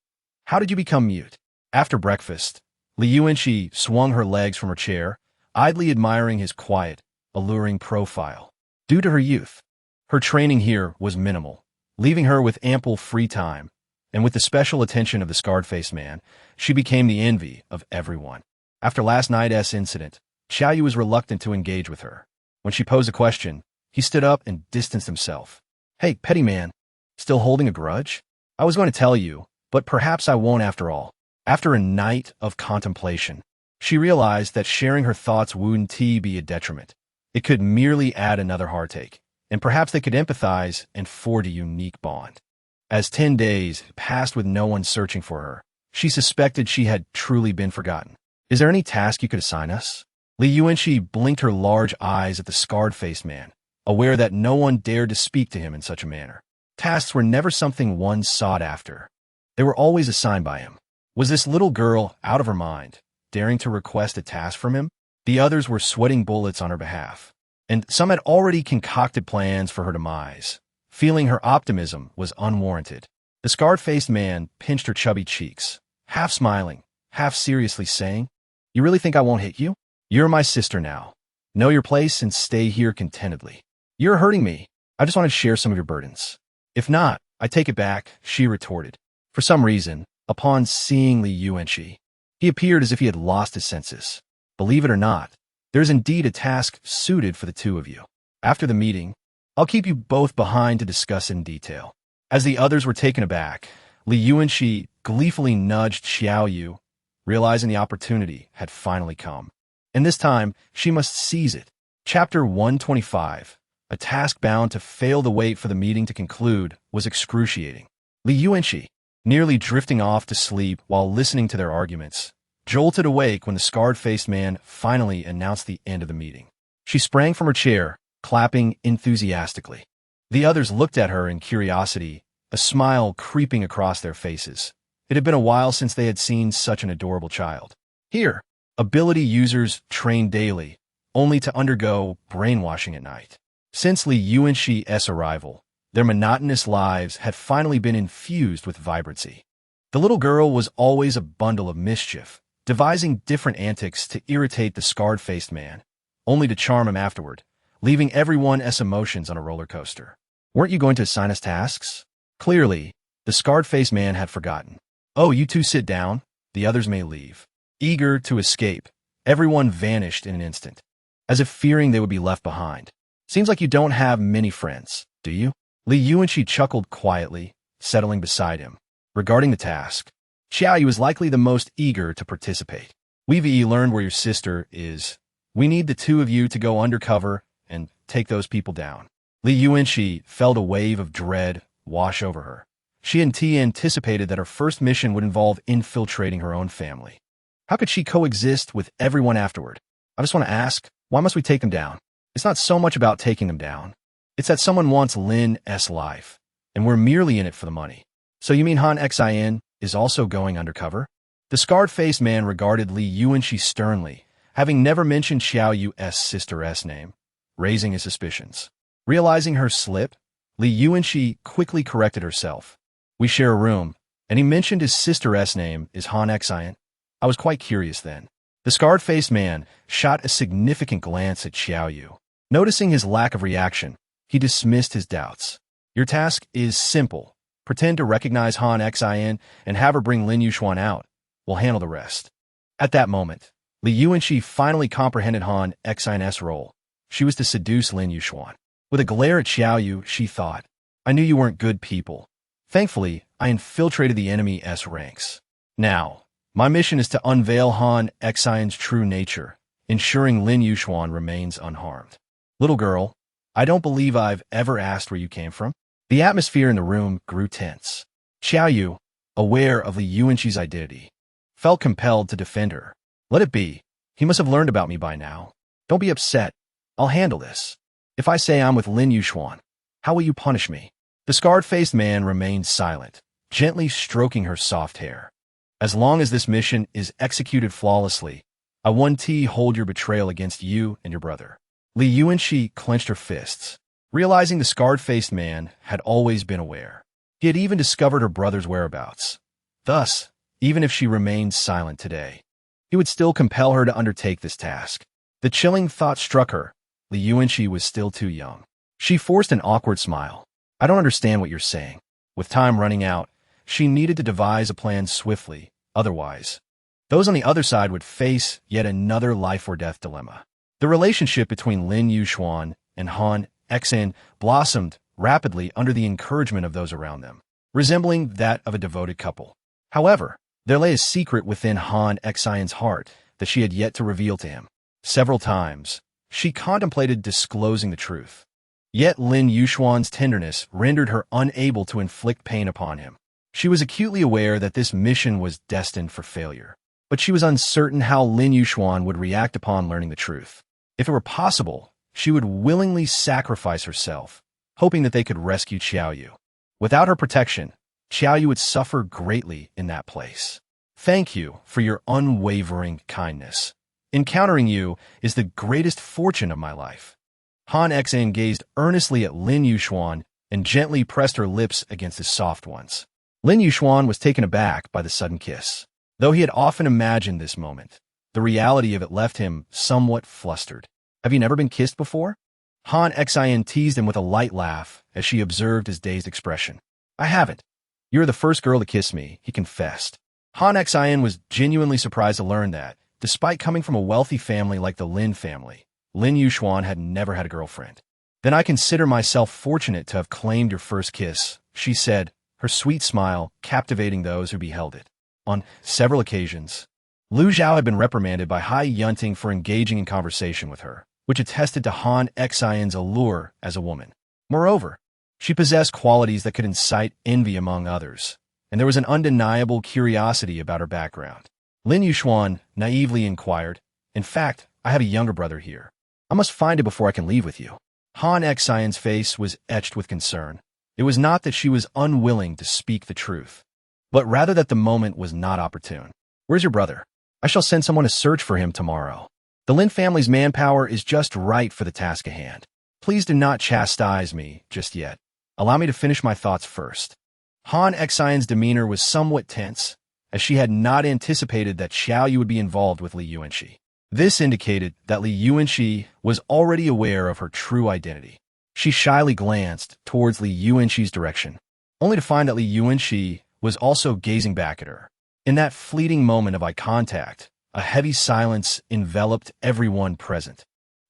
how did you become mute?" After breakfast, Li Yuanxi swung her legs from her chair, idly admiring his quiet, alluring profile. Due to her youth, her training here was minimal, leaving her with ample free time, and with the special attention of the scarred-faced man, she became the envy of everyone. After last night's incident, Qiao Yu was reluctant to engage with her. When she posed a question, he stood up and distanced himself. "Hey, petty man, Still holding a grudge? I was going to tell you, but perhaps I won't after all. After a night of contemplation, she realized that sharing her thoughts wouldn't be a detriment. It could merely add another heartache, and perhaps they could empathize and forge a unique bond. As 10 days passed with no one searching for her, she suspected she had truly been forgotten. Is there any task you could assign us? Li Yuanxi blinked her large eyes at the scarred-faced man, aware that no one dared to speak to him in such a manner. Tasks were never something one sought after. They were always assigned by him. Was this little girl out of her mind, daring to request a task from him? The others were sweating bullets on her behalf, and some had already concocted plans for her demise. Feeling her optimism was unwarranted, the scarred-faced man pinched her chubby cheeks, half smiling, half seriously saying, "You really think I won't hit you? You're my sister now. Know your place and stay here contentedly. You're hurting me. I just want to share some of your burdens." "If not, I take it back," she retorted. For some reason, upon seeing Li Yuanxi, he appeared as if he had lost his senses. "Believe it or not, there's indeed a task suited for the two of you. After the meeting, I'll keep you both behind to discuss in detail." As the others were taken aback, Li Yuanxi gleefully nudged Xiaoyu, realizing the opportunity had finally come. And this time, she must seize it. Chapter 125, a task bound to fail. The wait for the meeting to conclude was excruciating. Li Yuanxi, nearly drifting off to sleep while listening to their arguments, jolted awake when the scarred-faced man finally announced the end of the meeting. She sprang from her chair, clapping enthusiastically. The others looked at her in curiosity, a smile creeping across their faces. It had been a while since they had seen such an adorable child. Here, ability users train daily, only to undergo brainwashing at night. Since Li Yuanxi's arrival, their monotonous lives had finally been infused with vibrancy. The little girl was always a bundle of mischief, devising different antics to irritate the scarred-faced man, only to charm him afterward, leaving everyone's emotions on a roller coaster. "Weren't you going to assign us tasks?" Clearly, the scarred-faced man had forgotten. "Oh, you two sit down. The others may leave." Eager to escape, everyone vanished in an instant, as if fearing they would be left behind. "Seems like you don't have many friends, do you?" Li Yuanxi chuckled quietly, settling beside him. Regarding the task, Xiaoyu was likely the most eager to participate. "We've learned where your sister is. We need the two of you to go undercover and take those people down." Li Yuanxi felt a wave of dread wash over her. She anticipated that her first mission would involve infiltrating her own family. How could she coexist with everyone afterward? "I just want to ask, why must we take them down?" "It's not so much about taking them down. It's that someone wants Lin's life, and we're merely in it for the money." "So you mean Han Xin is also going undercover?" The scarred-faced man regarded Li Yuanxi sternly, having never mentioned Xiaoyu's sister's name, raising his suspicions. Realizing her slip, Li Yuanxi quickly corrected herself. "We share a room, and he mentioned his sister's name is Han Xin. I was quite curious then." The scarred-faced man shot a significant glance at Xiaoyu. Noticing his lack of reaction, he dismissed his doubts. "Your task is simple. Pretend to recognize Han Xin and have her bring Lin Yuxuan out. We'll handle the rest." At that moment, Li Yuanxi finally comprehended Han Xin's role. She was to seduce Lin Yuxuan. With a glare at Xiaoyu, she thought, "I knew you weren't good people. Thankfully, I infiltrated the enemy's ranks. Now, my mission is to unveil Han Xin's true nature, ensuring Lin Yuxuan remains unharmed." "Little girl, I don't believe I've ever asked where you came from." The atmosphere in the room grew tense. Xiaoyu, aware of Li Yuanxi's identity, felt compelled to defend her. "Let it be. He must have learned about me by now. Don't be upset. I'll handle this. If I say I'm with Lin Yuxuan, how will you punish me?" The scarred-faced man remained silent, gently stroking her soft hair. "As long as this mission is executed flawlessly, I won't hold your betrayal against you and your brother." Li Yuanxi clenched her fists, realizing the scarred-faced man had always been aware. He had even discovered her brother's whereabouts. Thus, even if she remained silent today, he would still compel her to undertake this task. The chilling thought struck her. Li Yuanxi was still too young. She forced an awkward smile. "I don't understand what you're saying." With time running out, she needed to devise a plan swiftly. Otherwise, those on the other side would face yet another life-or-death dilemma. The relationship between Lin Yuxuan and Han Xin blossomed rapidly under the encouragement of those around them, resembling that of a devoted couple. However, there lay a secret within Han Xian's heart that she had yet to reveal to him. Several times, she contemplated disclosing the truth. Yet Lin Yuxuan's tenderness rendered her unable to inflict pain upon him. She was acutely aware that this mission was destined for failure, but she was uncertain how Lin Yuxuan would react upon learning the truth. If it were possible, she would willingly sacrifice herself, hoping that they could rescue Qiaoyu. Without her protection, Qiaoyu would suffer greatly in that place. Thank you for your unwavering kindness. Encountering you is the greatest fortune of my life. Han Xian gazed earnestly at Lin Yuxuan and gently pressed her lips against his soft ones. Lin Yuxuan was taken aback by the sudden kiss. Though he had often imagined this moment, the reality of it left him somewhat flustered. Have you never been kissed before? Han Xian teased him with a light laugh as she observed his dazed expression. I haven't. You're the first girl to kiss me, he confessed. Han Xian was genuinely surprised to learn that, despite coming from a wealthy family like the Lin family, Lin Yuxuan had never had a girlfriend. Then I consider myself fortunate to have claimed your first kiss, she said, her sweet smile captivating those who beheld it. On several occasions, Lu Zhao had been reprimanded by Hai Yunting for engaging in conversation with her, which attested to Han Xian's allure as a woman. Moreover, she possessed qualities that could incite envy among others, and there was an undeniable curiosity about her background. Lin Yuxuan naively inquired, in fact, I have a younger brother here. I must find it before I can leave with you. Han Xian's face was etched with concern. It was not that she was unwilling to speak the truth, but rather that the moment was not opportune. Where's your brother? I shall send someone to search for him tomorrow. The Lin family's manpower is just right for the task at hand. Please do not chastise me just yet. Allow me to finish my thoughts first. Han Xian's demeanor was somewhat tense, as she had not anticipated that Qiaoyu would be involved with Li Yuanxi. This indicated that Li Yuanxi was already aware of her true identity. She shyly glanced towards Li Yuanxi's direction, only to find that Li Yuanxi was also gazing back at her. In that fleeting moment of eye contact, a heavy silence enveloped everyone present,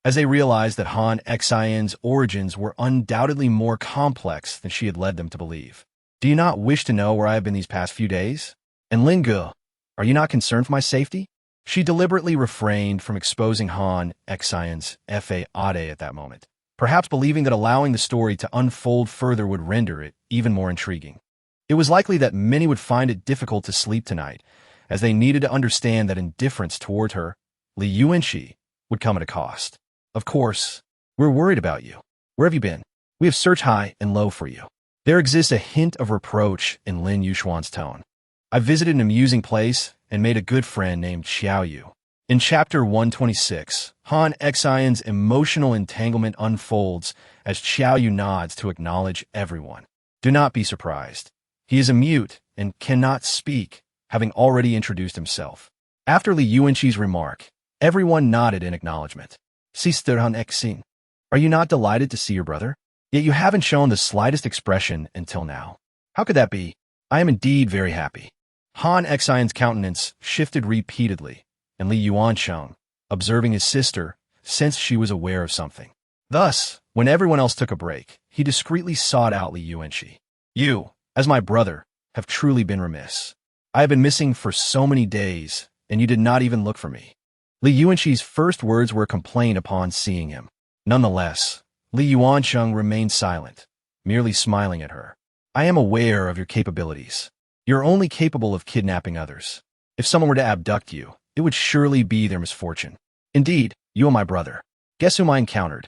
as they realized that Han Xian's origins were undoubtedly more complex than she had led them to believe. Do you not wish to know where I have been these past few days? And Lin Ge, are you not concerned for my safety? She deliberately refrained from exposing Han Xian's fade at that moment, perhaps believing that allowing the story to unfold further would render it even more intriguing. It was likely that many would find it difficult to sleep tonight, as they needed to understand that indifference toward her, Li Yuanxi, would come at a cost. Of course, we're worried about you. Where have you been? We have searched high and low for you. There exists a hint of reproach in Lin Yuxuan's tone. I visited an amusing place and made a good friend named Qiaoyu. In Chapter 126, Han Xian's emotional entanglement unfolds as Qiaoyu nods to acknowledge everyone. Do not be surprised. He is a mute and cannot speak, having already introduced himself. After Li Yuanxi's remark, everyone nodded in acknowledgement. Sister Han Xian, are you not delighted to see your brother? Yet you haven't shown the slightest expression until now. How could that be? I am indeed very happy. Han Xian's countenance shifted repeatedly, and Li Yuansheng, observing his sister, sensed she was aware of something. Thus, when everyone else took a break, he discreetly sought out Li Yuanxi. You, as my brother, have truly been remiss. I have been missing for so many days, and you did not even look for me. Li Yuanxi's first words were a complaint upon seeing him. Nonetheless, Li Yuansheng remained silent, merely smiling at her. I am aware of your capabilities. You're only capable of kidnapping others. If someone were to abduct you, it would surely be their misfortune. Indeed, you are my brother. Guess whom I encountered?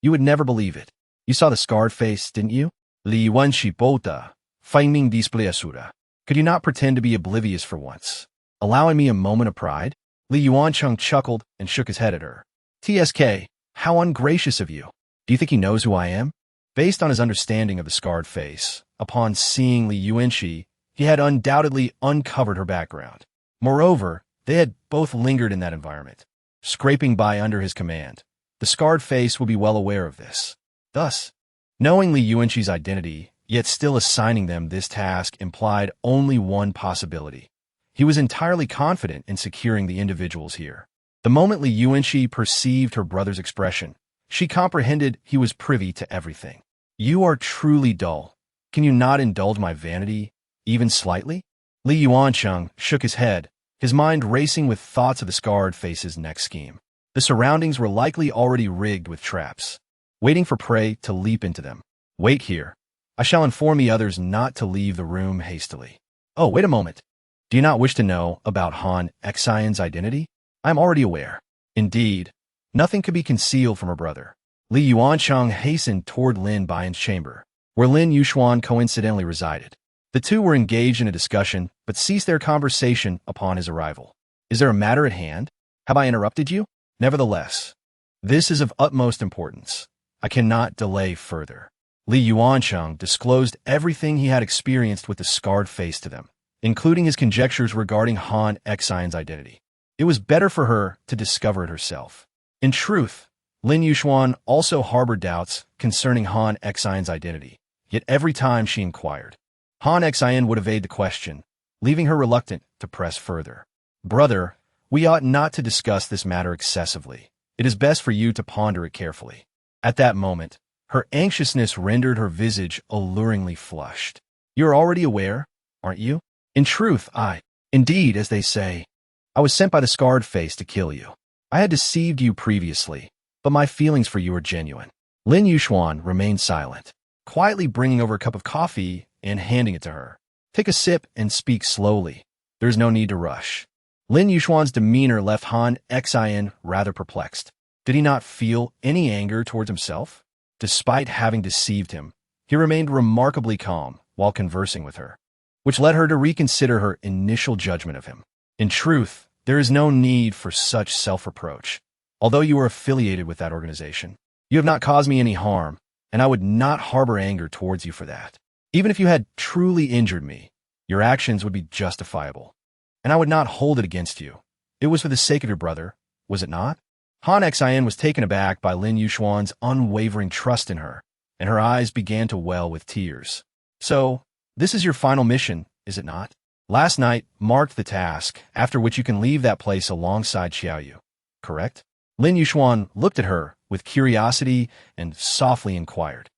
You would never believe it. You saw the scarred face, didn't you? Li Yuanxi Bota, Feiming Display Asura. Could you not pretend to be oblivious for once, allowing me a moment of pride? Li Yuansheng chuckled and shook his head at her. TSK, how ungracious of you. Do you think he knows who I am? Based on his understanding of the scarred face, upon seeing Li Yuanxi, he had undoubtedly uncovered her background. Moreover, they had both lingered in that environment, scraping by under his command. The scarred face would be well aware of this. Thus, knowing Li Yuanxi's identity, yet still assigning them this task implied only one possibility. He was entirely confident in securing the individuals here. The moment Li Yuanxi perceived her brother's expression, she comprehended he was privy to everything. You are truly dull. Can you not indulge my vanity, even slightly? Li Yuancheng shook his head, his mind racing with thoughts of the scarred face's next scheme. The surroundings were likely already rigged with traps, waiting for prey to leap into them. Wait here. I shall inform the others not to leave the room hastily. Oh, wait a moment. Do you not wish to know about Han Xian's identity? I am already aware. Indeed, nothing could be concealed from her brother. Li Yuancheng hastened toward Lin Buyan's chamber, where Lin Yuxuan coincidentally resided. The two were engaged in a discussion, but ceased their conversation upon his arrival. Is there a matter at hand? Have I interrupted you? Nevertheless, this is of utmost importance. I cannot delay further. Li Yuancheng disclosed everything he had experienced with the scarred face to them, including his conjectures regarding Han Xian's identity. It was better for her to discover it herself. In truth, Lin Yuxuan also harbored doubts concerning Han Xian's identity, yet every time she inquired, Han Xian would evade the question, leaving her reluctant to press further. Brother, we ought not to discuss this matter excessively. It is best for you to ponder it carefully. At that moment, her anxiousness rendered her visage alluringly flushed. You are already aware, aren't you? In truth, indeed, as they say, I was sent by the scarred face to kill you. I had deceived you previously, but my feelings for you are genuine. Lin Yuxuan remained silent, quietly bringing over a cup of coffee and handing it to her. Take a sip and speak slowly. There's no need to rush. Lin Yuxuan's demeanor left Han Xian rather perplexed. Did he not feel any anger towards himself? Despite having deceived him, he remained remarkably calm while conversing with her, which led her to reconsider her initial judgment of him. In truth, there is no need for such self-reproach. Although you are affiliated with that organization, you have not caused me any harm, and I would not harbor anger towards you for that. Even if you had truly injured me, your actions would be justifiable, and I would not hold it against you. It was for the sake of your brother, was it not? Han Xian was taken aback by Lin Yuxuan's unwavering trust in her, and her eyes began to well with tears. So, this is your final mission, is it not? Last night marked the task, after which you can leave that place alongside Xiaoyu, correct? Lin Yuxuan looked at her with curiosity and softly inquired.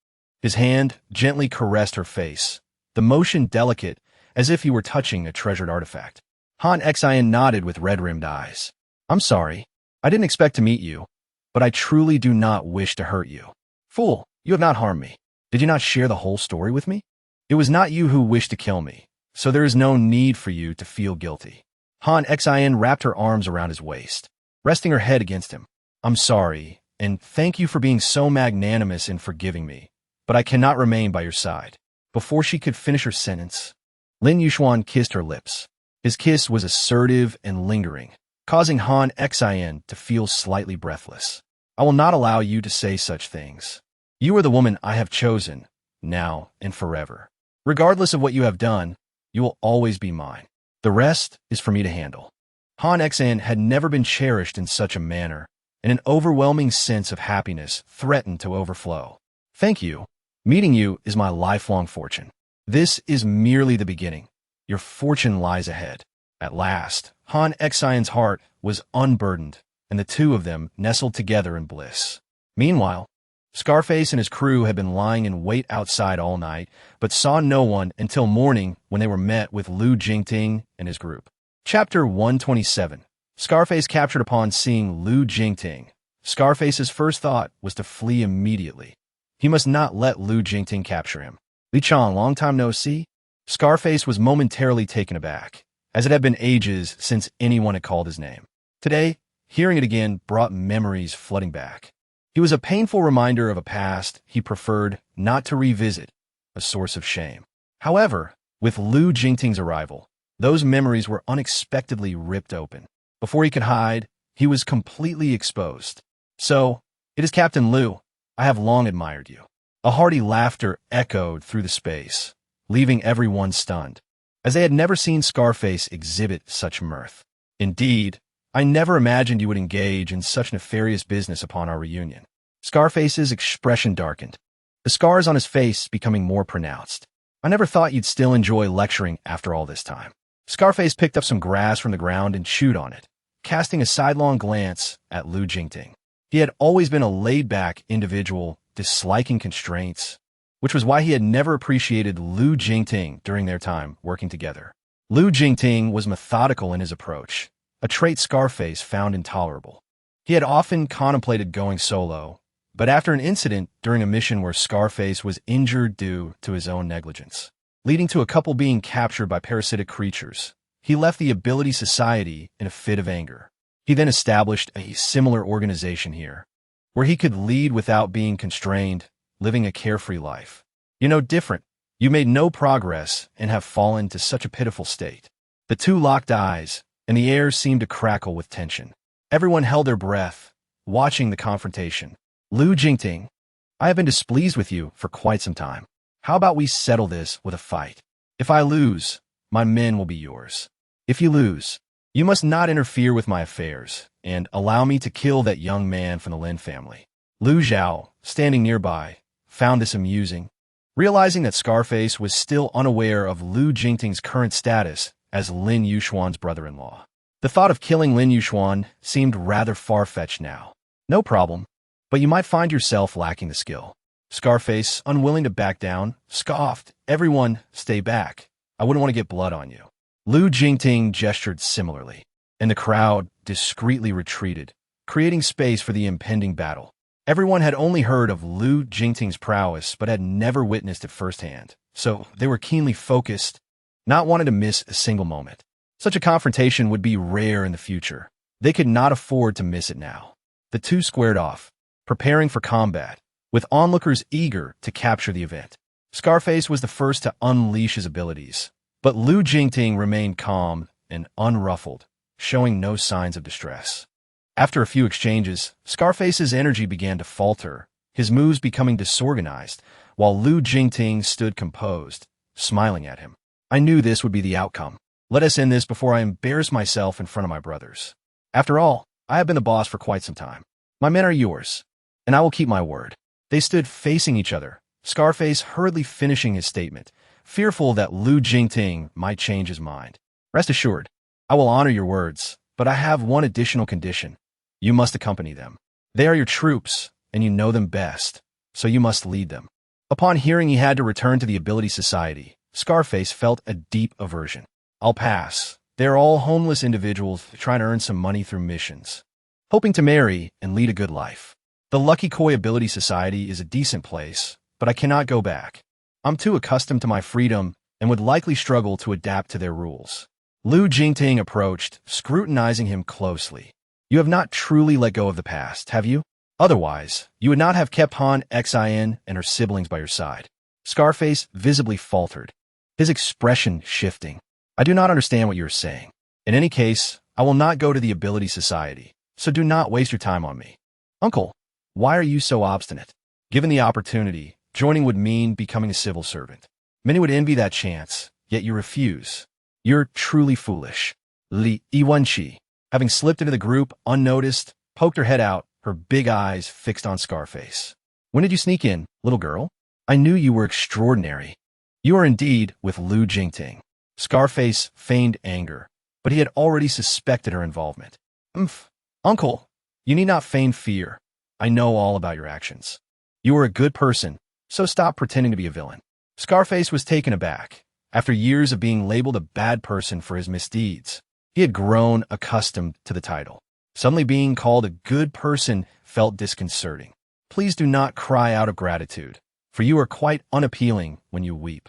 His hand gently caressed her face, the motion delicate as if he were touching a treasured artifact. Han Xian nodded with red-rimmed eyes. I'm sorry. I didn't expect to meet you, but I truly do not wish to hurt you. Fool, you have not harmed me. Did you not share the whole story with me? It was not you who wished to kill me, so there is no need for you to feel guilty. Han Xian wrapped her arms around his waist, resting her head against him. I'm sorry, and thank you for being so magnanimous in forgiving me, but I cannot remain by your side. Before she could finish her sentence, Lin Yuxuan kissed her lips. His kiss was assertive and lingering, causing Han Xian to feel slightly breathless. I will not allow you to say such things. You are the woman I have chosen, now and forever. Regardless of what you have done, you will always be mine. The rest is for me to handle. Han Xian had never been cherished in such a manner, and an overwhelming sense of happiness threatened to overflow. Thank you. Meeting you is my lifelong fortune. This is merely the beginning. Your fortune lies ahead. At last, Han Xian's heart was unburdened, and the two of them nestled together in bliss. Meanwhile, Scarface and his crew had been lying in wait outside all night, but saw no one until morning when they were met with Lu Jingting and his group. Chapter 127. Scarface captured upon seeing Lu Jingting. Scarface's first thought was to flee immediately. He must not let Lu Jingting capture him. Li Chang, long time no see? Scarface was momentarily taken aback, as it had been ages since anyone had called his name. Today, hearing it again brought memories flooding back. He was a painful reminder of a past he preferred not to revisit, a source of shame. However, with Lu Jingting's arrival, those memories were unexpectedly ripped open. Before he could hide, he was completely exposed. So, it is Captain Lu. I have long admired you. A hearty laughter echoed through the space, leaving everyone stunned, as they had never seen Scarface exhibit such mirth. Indeed, I never imagined you would engage in such nefarious business upon our reunion. Scarface's expression darkened, the scars on his face becoming more pronounced. I never thought you'd still enjoy lecturing after all this time. Scarface picked up some grass from the ground and chewed on it, casting a sidelong glance at Lu Jingting. He had always been a laid-back individual, disliking constraints, which was why he had never appreciated Lu Jingting during their time working together. Lu Jingting was methodical in his approach, a trait Scarface found intolerable. He had often contemplated going solo, but after an incident during a mission where Scarface was injured due to his own negligence, leading to a couple being captured by parasitic creatures, he left the Ability Society in a fit of anger. He then established a similar organization here, where he could lead without being constrained, living a carefree life. Different. You made no progress and have fallen to such a pitiful state. The two locked eyes, and the air seemed to crackle with tension. Everyone held their breath, watching the confrontation. Lu Jingting, I have been displeased with you for quite some time. How about we settle this with a fight? If I lose, my men will be yours. If you lose, you must not interfere with my affairs, and allow me to kill that young man from the Lin family. Lu Zhao, standing nearby, found this amusing. Realizing that Scarface was still unaware of Lu Jingting's current status as Lin Yuxuan's brother-in-law. The thought of killing Lin Yuxuan seemed rather far-fetched now. No problem, but you might find yourself lacking the skill. Scarface, unwilling to back down, scoffed. Everyone, stay back. I wouldn't want to get blood on you. Lu Jingting gestured similarly, and the crowd discreetly retreated, creating space for the impending battle. Everyone had only heard of Lu Jingting's prowess but had never witnessed it firsthand, so they were keenly focused, not wanting to miss a single moment. Such a confrontation would be rare in the future. They could not afford to miss it now. The two squared off, preparing for combat, with onlookers eager to capture the event. Scarface was the first to unleash his abilities, but Lu Jingting remained calm and unruffled, showing no signs of distress. After a few exchanges, Scarface's energy began to falter, his moves becoming disorganized, while Lu Jingting stood composed, smiling at him. I knew this would be the outcome. Let us end this before I embarrass myself in front of my brothers. After all, I have been the boss for quite some time. My men are yours, and I will keep my word. They stood facing each other, Scarface hurriedly finishing his statement, fearful that Lu Jingting might change his mind. Rest assured, I will honor your words, but I have one additional condition. You must accompany them. They are your troops, and you know them best, so you must lead them. Upon hearing he had to return to the Ability Society, Scarface felt a deep aversion. I'll pass. They're all homeless individuals trying to earn some money through missions, hoping to marry and lead a good life. The Lucky Koi Ability Society is a decent place, but I cannot go back. I'm too accustomed to my freedom and would likely struggle to adapt to their rules. Lu Jingting approached, scrutinizing him closely. You have not truly let go of the past, have you? Otherwise, you would not have kept Han Xin and her siblings by your side. Scarface visibly faltered, his expression shifting. I do not understand what you are saying. In any case, I will not go to the Ability Society, so do not waste your time on me. Uncle, why are you so obstinate? Given the opportunity, joining would mean becoming a civil servant. Many would envy that chance, yet you refuse. You're truly foolish. Li Yiwenqi, having slipped into the group unnoticed, poked her head out, her big eyes fixed on Scarface. When did you sneak in, little girl? I knew you were extraordinary. You are indeed with Lu Jingting. Scarface feigned anger, but he had already suspected her involvement. Uncle, you need not feign fear. I know all about your actions. You are a good person, so stop pretending to be a villain. Scarface was taken aback. After years of being labeled a bad person for his misdeeds, he had grown accustomed to the title. Suddenly being called a good person felt disconcerting. Please do not cry out of gratitude, for you are quite unappealing when you weep.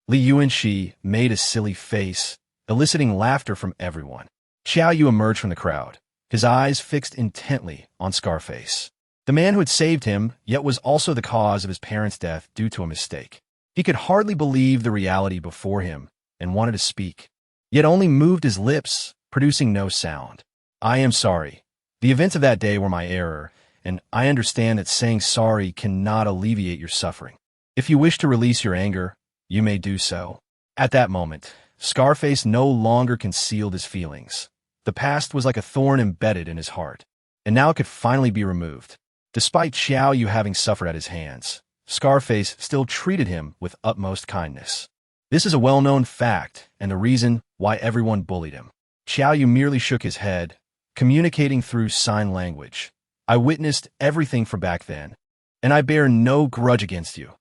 Li Yuanxi made a silly face, eliciting laughter from everyone. Xiao Yu emerged from the crowd, his eyes fixed intently on Scarface. The man who had saved him, yet was also the cause of his parents' death due to a mistake. He could hardly believe the reality before him and wanted to speak, yet only moved his lips, producing no sound. I am sorry. The events of that day were my error, and I understand that saying sorry cannot alleviate your suffering. If you wish to release your anger, you may do so. At that moment, Scarface no longer concealed his feelings. The past was like a thorn embedded in his heart, and now it could finally be removed. Despite Xiao Yu having suffered at his hands, Scarface still treated him with utmost kindness. This is a well-known fact and the reason why everyone bullied him. Xiao Yu merely shook his head, communicating through sign language. I witnessed everything from back then, and I bear no grudge against you.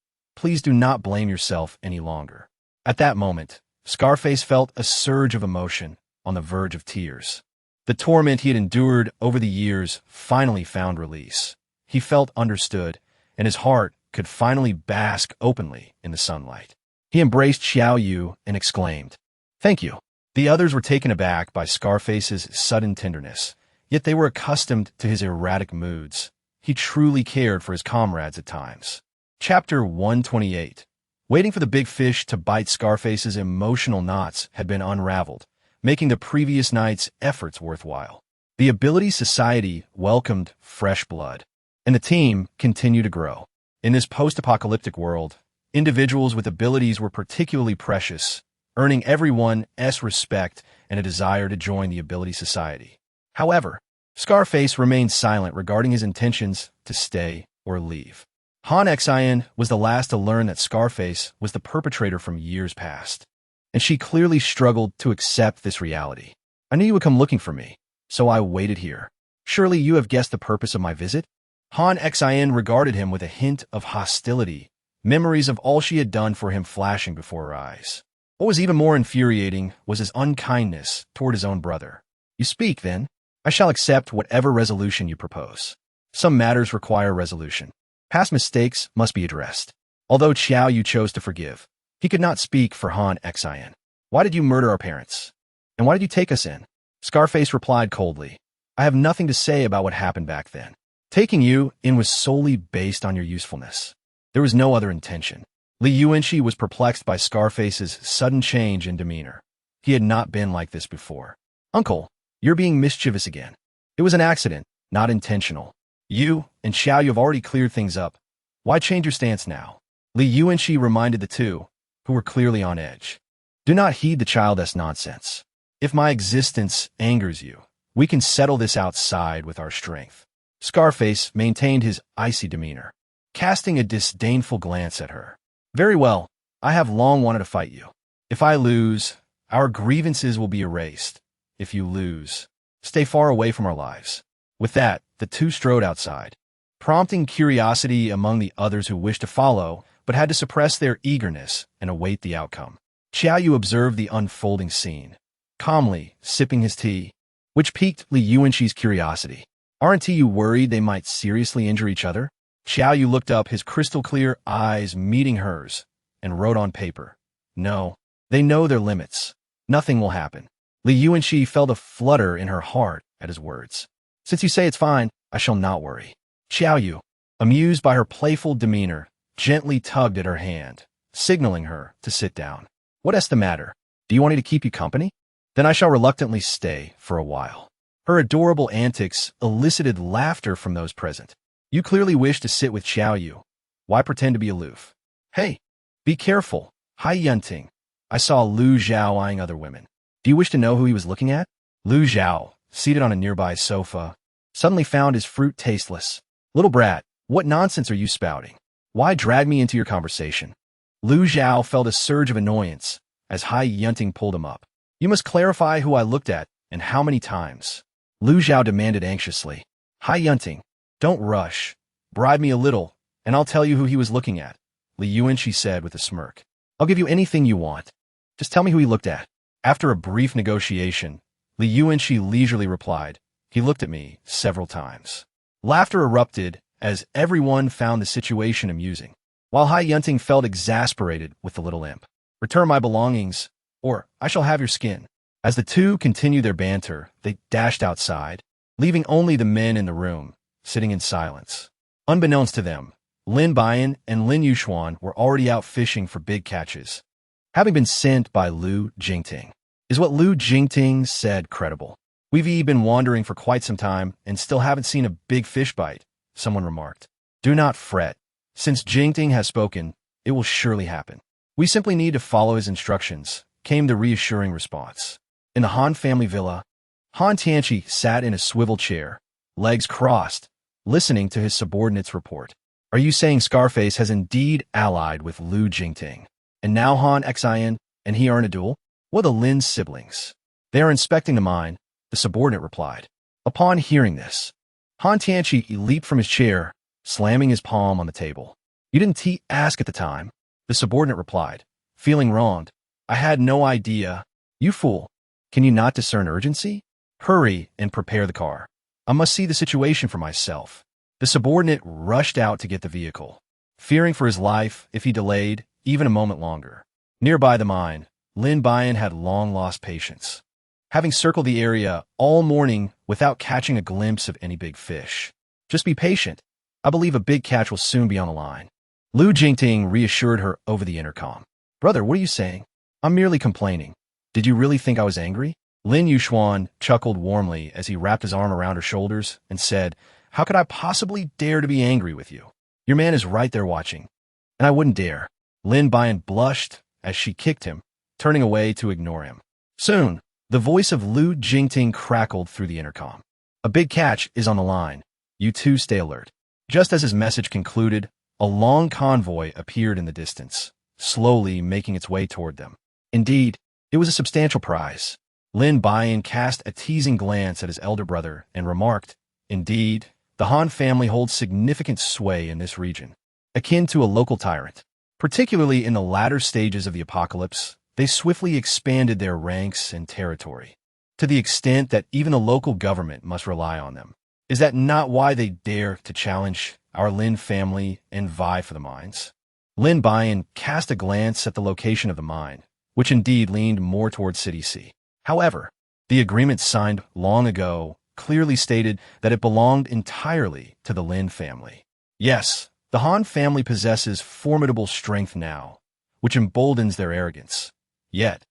Please do not blame yourself any longer. At that moment, Scarface felt a surge of emotion on the verge of tears. The torment he had endured over the years finally found release. He felt understood, and his heart could finally bask openly in the sunlight. He embraced Xiao Yu and exclaimed, "Thank you." The others were taken aback by Scarface's sudden tenderness, yet they were accustomed to his erratic moods. He truly cared for his comrades at times. Chapter 128. Waiting for the big fish to bite, Scarface's emotional knots had been unraveled, making the previous night's efforts worthwhile. The Ability Society welcomed fresh blood, and the team continued to grow. In this post-apocalyptic world, individuals with abilities were particularly precious, earning everyone's respect and a desire to join the Ability Society. However, Scarface remained silent regarding his intentions to stay or leave. Han Xian was the last to learn that Scarface was the perpetrator from years past, and she clearly struggled to accept this reality. "I knew you would come looking for me, so I waited here. Surely you have guessed the purpose of my visit?" Han Xian regarded him with a hint of hostility, memories of all she had done for him flashing before her eyes. What was even more infuriating was his unkindness toward his own brother. "You speak, then. I shall accept whatever resolution you propose. Some matters require resolution. Past mistakes must be addressed." Although Xiao Yu chose to forgive, he could not speak for Han Xian. "Why did you murder our parents? And why did you take us in?" Scarface replied coldly, "I have nothing to say about what happened back then. Taking you in was solely based on your usefulness. There was no other intention." Li Yuanxi was perplexed by Scarface's sudden change in demeanor. He had not been like this before. "Uncle, you're being mischievous again. It was an accident, not intentional. You and Xiao Yu have already cleared things up. Why change your stance now?" Li Yuanxi reminded the two, who were clearly on edge. "Do not heed the childish nonsense. If my existence angers you, we can settle this outside with our strength." Scarface maintained his icy demeanor, casting a disdainful glance at her. "Very well, I have long wanted to fight you. If I lose, our grievances will be erased. If you lose, stay far away from our lives." With that, the two strode outside, prompting curiosity among the others who wished to follow, but had to suppress their eagerness and await the outcome. Xiao Yu observed the unfolding scene, calmly sipping his tea, which piqued Li Yuanxi's curiosity. "Aren't you worried they might seriously injure each other?" Xiao Yu looked up, his crystal-clear eyes meeting hers, and wrote on paper, "No, they know their limits. Nothing will happen." Li Yuanxi felt a flutter in her heart at his words. "Since you say it's fine, I shall not worry." Xiao Yu, amused by her playful demeanor, gently tugged at her hand, signaling her to sit down. "What's the matter? Do you want me to keep you company? Then I shall reluctantly stay for a while." Her adorable antics elicited laughter from those present. "You clearly wish to sit with Xiao Yu. Why pretend to be aloof?" "Hey, be careful. Hai Yunting. I saw Lu Zhao eyeing other women. Do you wish to know who he was looking at?" Lu Zhao, seated on a nearby sofa, suddenly found his fruit tasteless. "Little brat, what nonsense are you spouting? Why drag me into your conversation?" Lu Zhao felt a surge of annoyance as Hai Yunting pulled him up. "You must clarify who I looked at and how many times," Lu Zhao demanded anxiously. "Hai Yunting, don't rush. Bribe me a little, and I'll tell you who he was looking at," Li Yuanxi said with a smirk. "I'll give you anything you want. Just tell me who he looked at." After a brief negotiation, Li Yuanxi leisurely replied, "He looked at me several times." Laughter erupted as everyone found the situation amusing, while Hai Yunting felt exasperated with the little imp. "Return my belongings, or I shall have your skin." As the two continued their banter, they dashed outside, leaving only the men in the room, sitting in silence. Unbeknownst to them, Lin Buyan and Lin Yuxuan were already out fishing for big catches, having been sent by Lu Jingting. "Is what Lu Jingting said credible? We've been wandering for quite some time and still haven't seen a big fish bite," someone remarked. "Do not fret. Since Jingting has spoken, it will surely happen. We simply need to follow his instructions," came the reassuring response. In the Han family villa, Han Tianqi sat in a swivel chair, legs crossed, listening to his subordinate's report. "Are you saying Scarface has indeed allied with Lu Jingting, and now Han Xian and he are in a duel?" "Well, the Lin siblings. They are inspecting the mine," the subordinate replied. Upon hearing this, Han Tianqi leaped from his chair, slamming his palm on the table. You didn't ask at the time, the subordinate replied, feeling wronged. I had no idea. You fool. Can you not discern urgency? Hurry and prepare the car. I must see the situation for myself. The subordinate rushed out to get the vehicle, fearing for his life if he delayed even a moment longer. Nearby the mine, Lin Buyan had long lost patience, having circled the area all morning without catching a glimpse of any big fish. Just be patient. I believe a big catch will soon be on the line. Lu Jingting reassured her over the intercom. Brother, what are you saying? I'm merely complaining. Did you really think I was angry? Lin Yuxuan chuckled warmly as he wrapped his arm around her shoulders and said, How could I possibly dare to be angry with you? Your man is right there watching. And I wouldn't dare. Lin Buyan blushed as she kicked him, turning away to ignore him. Soon, the voice of Lu Jingting crackled through the intercom. A big catch is on the line. You two stay alert. Just as his message concluded, a long convoy appeared in the distance, slowly making its way toward them. Indeed, it was a substantial prize. Lin Buyan cast a teasing glance at his elder brother and remarked, Indeed, the Han family holds significant sway in this region, akin to a local tyrant. Particularly in the latter stages of the apocalypse, they swiftly expanded their ranks and territory, to the extent that even the local government must rely on them. Is that not why they dare to challenge our Lin family and vie for the mines? Lin Buyan cast a glance at the location of the mine, which indeed leaned more toward City C. However, the agreement signed long ago clearly stated that it belonged entirely to the Lin family. Yes, the Han family possesses formidable strength now, which emboldens their arrogance. Yet,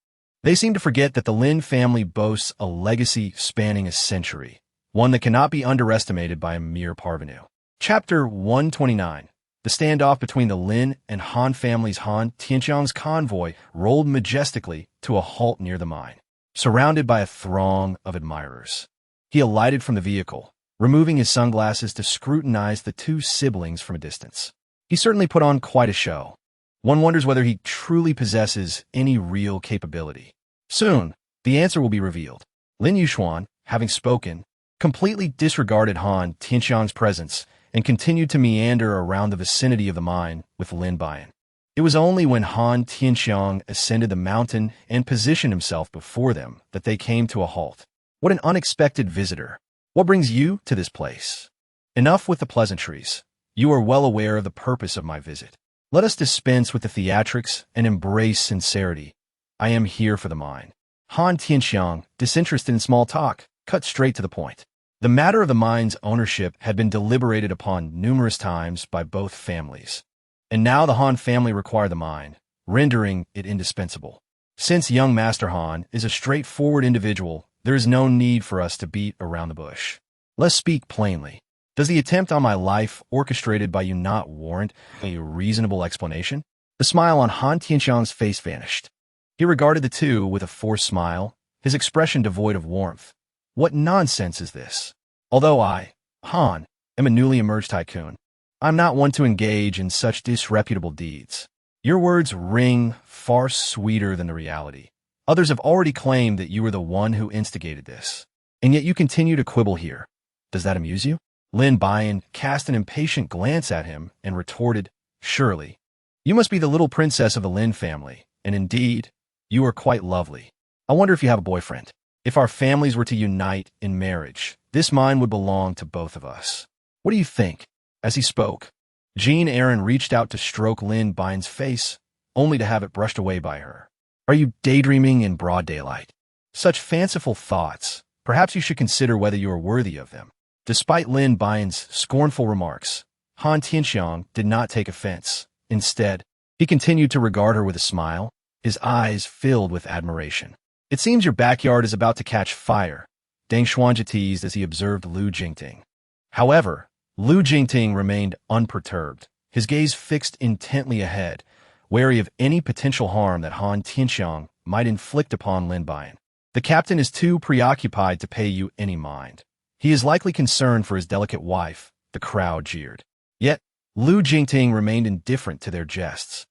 they seem to forget that the Lin family boasts a legacy spanning a century, one that cannot be underestimated by a mere parvenu. Chapter 129. The standoff between the Lin and Han families. Han Tianxiang's convoy rolled majestically to a halt near the mine, surrounded by a throng of admirers. He alighted from the vehicle, removing his sunglasses to scrutinize the two siblings from a distance. He certainly put on quite a show. One wonders whether he truly possesses any real capability. Soon, the answer will be revealed. Lin Yuxuan, having spoken, completely disregarded Han Tianxiang's presence and continued to meander around the vicinity of the mine with Lin Buyan. It was only when Han Tianxiang ascended the mountain and positioned himself before them that they came to a halt. What an unexpected visitor. What brings you to this place? Enough with the pleasantries. You are well aware of the purpose of my visit. Let us dispense with the theatrics and embrace sincerity. I am here for the mine. Han Tianxiang, disinterested in small talk, cut straight to the point. The matter of the mine's ownership had been deliberated upon numerous times by both families. And now the Han family required the mine, rendering it indispensable. Since young Master Han is a straightforward individual, there is no need for us to beat around the bush. Let's speak plainly. Does the attempt on my life orchestrated by you not warrant a reasonable explanation? The smile on Han Tianxiang's face vanished. He regarded the two with a forced smile, his expression devoid of warmth. What nonsense is this? Although I, Han, am a newly emerged tycoon, I'm not one to engage in such disreputable deeds. Your words ring far sweeter than the reality. Others have already claimed that you were the one who instigated this, and yet you continue to quibble here. Does that amuse you? Lin Buyan cast an impatient glance at him and retorted, Surely. You must be the little princess of the Lin family, and indeed, you are quite lovely. I wonder if you have a boyfriend. If our families were to unite in marriage, this mine would belong to both of us. What do you think? As he spoke, Jean Aaron reached out to stroke Lin Buyan's face, only to have it brushed away by her. Are you daydreaming in broad daylight? Such fanciful thoughts. Perhaps you should consider whether you are worthy of them. Despite Lin Buyan's scornful remarks, Han Tianxiang did not take offense. Instead, he continued to regard her with a smile, his eyes filled with admiration. It seems your backyard is about to catch fire, Deng Xuanzhi teased as he observed Lu Jingting. However, Lu Jingting remained unperturbed, his gaze fixed intently ahead, wary of any potential harm that Han Tianxiang might inflict upon Lin Buyan. The captain is too preoccupied to pay you any mind. He is likely concerned for his delicate wife, the crowd jeered. Yet, Lu Jingting remained indifferent to their jests.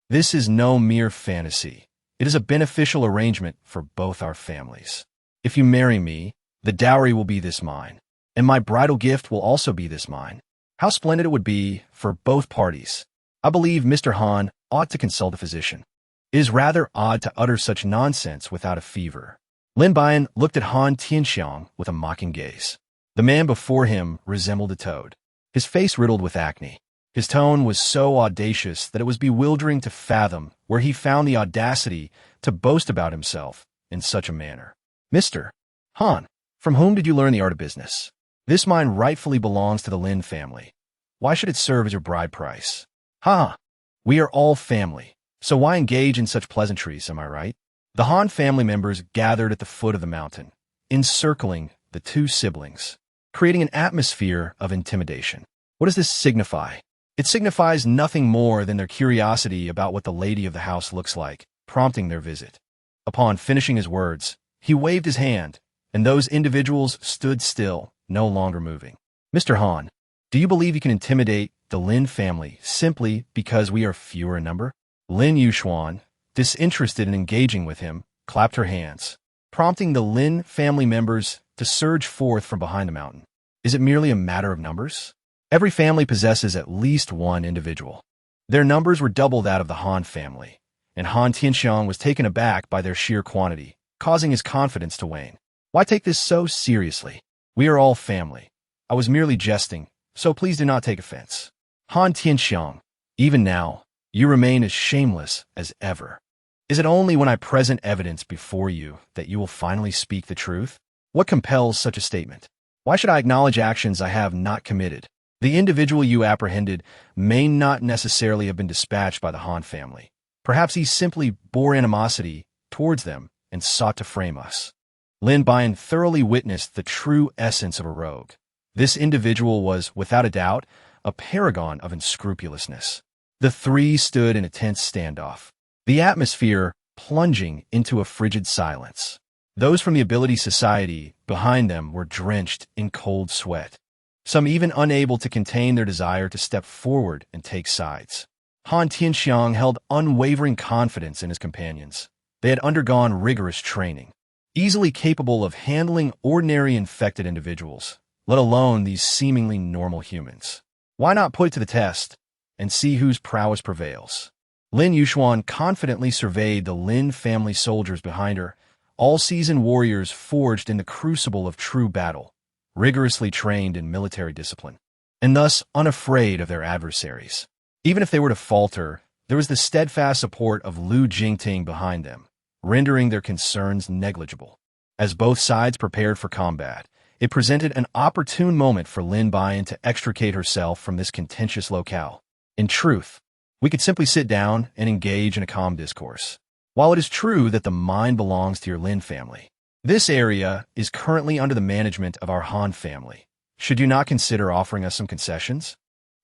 This is no mere fantasy. It is a beneficial arrangement for both our families. If you marry me, the dowry will be this mine, and my bridal gift will also be this mine. How splendid it would be for both parties. I believe Mr. Han ought to consult a physician. It is rather odd to utter such nonsense without a fever. Lin Buyan looked at Han Tianxiang with a mocking gaze. The man before him resembled a toad, his face riddled with acne. His tone was so audacious that it was bewildering to fathom where he found the audacity to boast about himself in such a manner. Mr. Han, from whom did you learn the art of business? This mine rightfully belongs to the Lin family. Why should it serve as your bride price? Ha! We are all family, so why engage in such pleasantries, am I right? The Han family members gathered at the foot of the mountain, encircling the two siblings, creating an atmosphere of intimidation. What does this signify? It signifies nothing more than their curiosity about what the lady of the house looks like, prompting their visit. Upon finishing his words, he waved his hand, and those individuals stood still, no longer moving. Mr. Han, do you believe you can intimidate the Lin family simply because we are fewer in number? Lin Yuxuan, disinterested in engaging with him, clapped her hands, prompting the Lin family members to surge forth from behind the mountain. Is it merely a matter of numbers? Every family possesses at least one individual. Their numbers were double that of the Han family, and Han Tianxiang was taken aback by their sheer quantity, causing his confidence to wane. Why take this so seriously? We are all family. I was merely jesting, so please do not take offense. Han Tianxiang, even now, you remain as shameless as ever. Is it only when I present evidence before you that you will finally speak the truth? What compels such a statement? Why should I acknowledge actions I have not committed? The individual you apprehended may not necessarily have been dispatched by the Han family. Perhaps he simply bore animosity towards them and sought to frame us. Lin Buyan thoroughly witnessed the true essence of a rogue. This individual was, without a doubt, a paragon of unscrupulousness. The three stood in a tense standoff, the atmosphere plunging into a frigid silence. Those from the Ability Society behind them were drenched in cold sweat, some even unable to contain their desire to step forward and take sides. Han Tianxiang held unwavering confidence in his companions. They had undergone rigorous training, easily capable of handling ordinary infected individuals, let alone these seemingly normal humans. Why not put it to the test and see whose prowess prevails? Lin Yuxuan confidently surveyed the Lin family soldiers behind her, all-seasoned warriors forged in the crucible of true battle, rigorously trained in military discipline, and thus unafraid of their adversaries. Even if they were to falter, there was the steadfast support of Lu Jingting behind them, rendering their concerns negligible. As both sides prepared for combat, it presented an opportune moment for Lin Buyan to extricate herself from this contentious locale. In truth, we could simply sit down and engage in a calm discourse. While it is true that the mine belongs to your Lin family, this area is currently under the management of our Han family. Should you not consider offering us some concessions?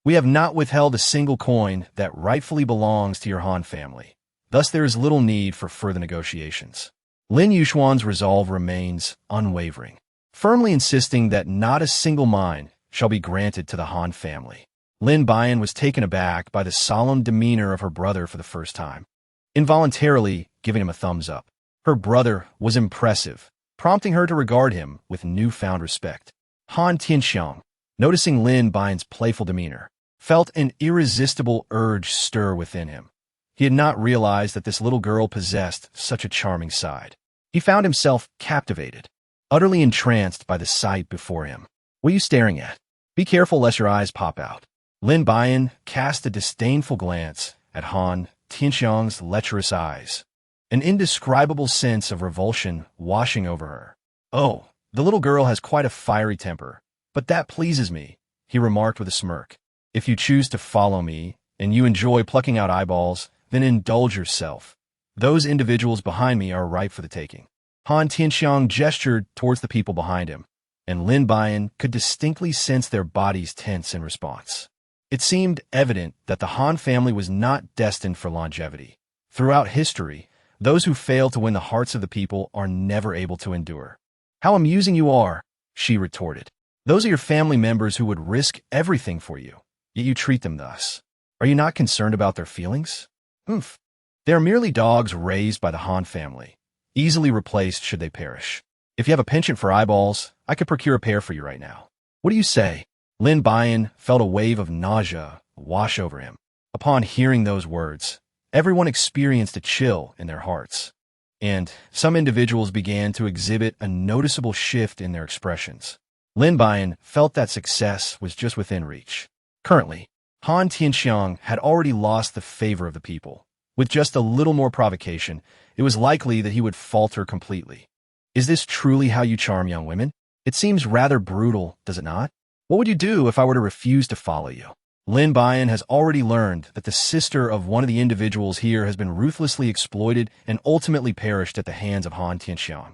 We have not withheld a single coin that rightfully belongs to your Han family. Thus there is little need for further negotiations. Lin Yuxuan's resolve remains unwavering, firmly insisting that not a single mine shall be granted to the Han family. Lin Buyan was taken aback by the solemn demeanor of her brother for the first time, involuntarily giving him a thumbs up. Her brother was impressive, prompting her to regard him with newfound respect. Han Tianxiang, noticing Lin Buyan's playful demeanor, felt an irresistible urge stir within him. He had not realized that this little girl possessed such a charming side. He found himself captivated, utterly entranced by the sight before him. What are you staring at? Be careful lest your eyes pop out. Lin Buyan cast a disdainful glance at Han Tianxiang's lecherous eyes, an indescribable sense of revulsion washing over her. Oh, the little girl has quite a fiery temper, but that pleases me, he remarked with a smirk. If you choose to follow me, and you enjoy plucking out eyeballs, then indulge yourself. Those individuals behind me are ripe for the taking. Han Tianxiang gestured towards the people behind him, and Lin Buyan could distinctly sense their bodies tense in response. It seemed evident that the Han family was not destined for longevity. Throughout history, those who fail to win the hearts of the people are never able to endure. How amusing you are, she retorted. Those are your family members who would risk everything for you, yet you treat them thus. Are you not concerned about their feelings? Oof. They are merely dogs raised by the Han family, easily replaced should they perish. If you have a penchant for eyeballs, I could procure a pair for you right now. What do you say? Lin Buyan felt a wave of nausea wash over him. Upon hearing those words, everyone experienced a chill in their hearts, and some individuals began to exhibit a noticeable shift in their expressions. Lin Buyan felt that success was just within reach. Currently, Han Tianxiang had already lost the favor of the people. With just a little more provocation, it was likely that he would falter completely. Is this truly how you charm young women? It seems rather brutal, does it not? What would you do if I were to refuse to follow you? Lin Buyan has already learned that the sister of one of the individuals here has been ruthlessly exploited and ultimately perished at the hands of Han Tianxiang,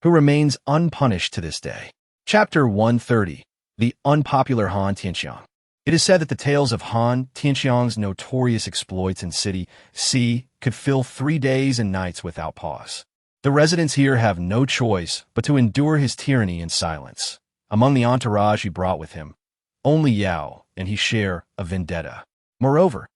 who remains unpunished to this day. Chapter 130. The Unpopular Han Tianxiang. It is said that the tales of Han Tianxiang's notorious exploits in City C could fill 3 days and nights without pause. The residents here have no choice but to endure his tyranny in silence. Among the entourage he brought with him, only Yao and he share a vendetta. Moreover,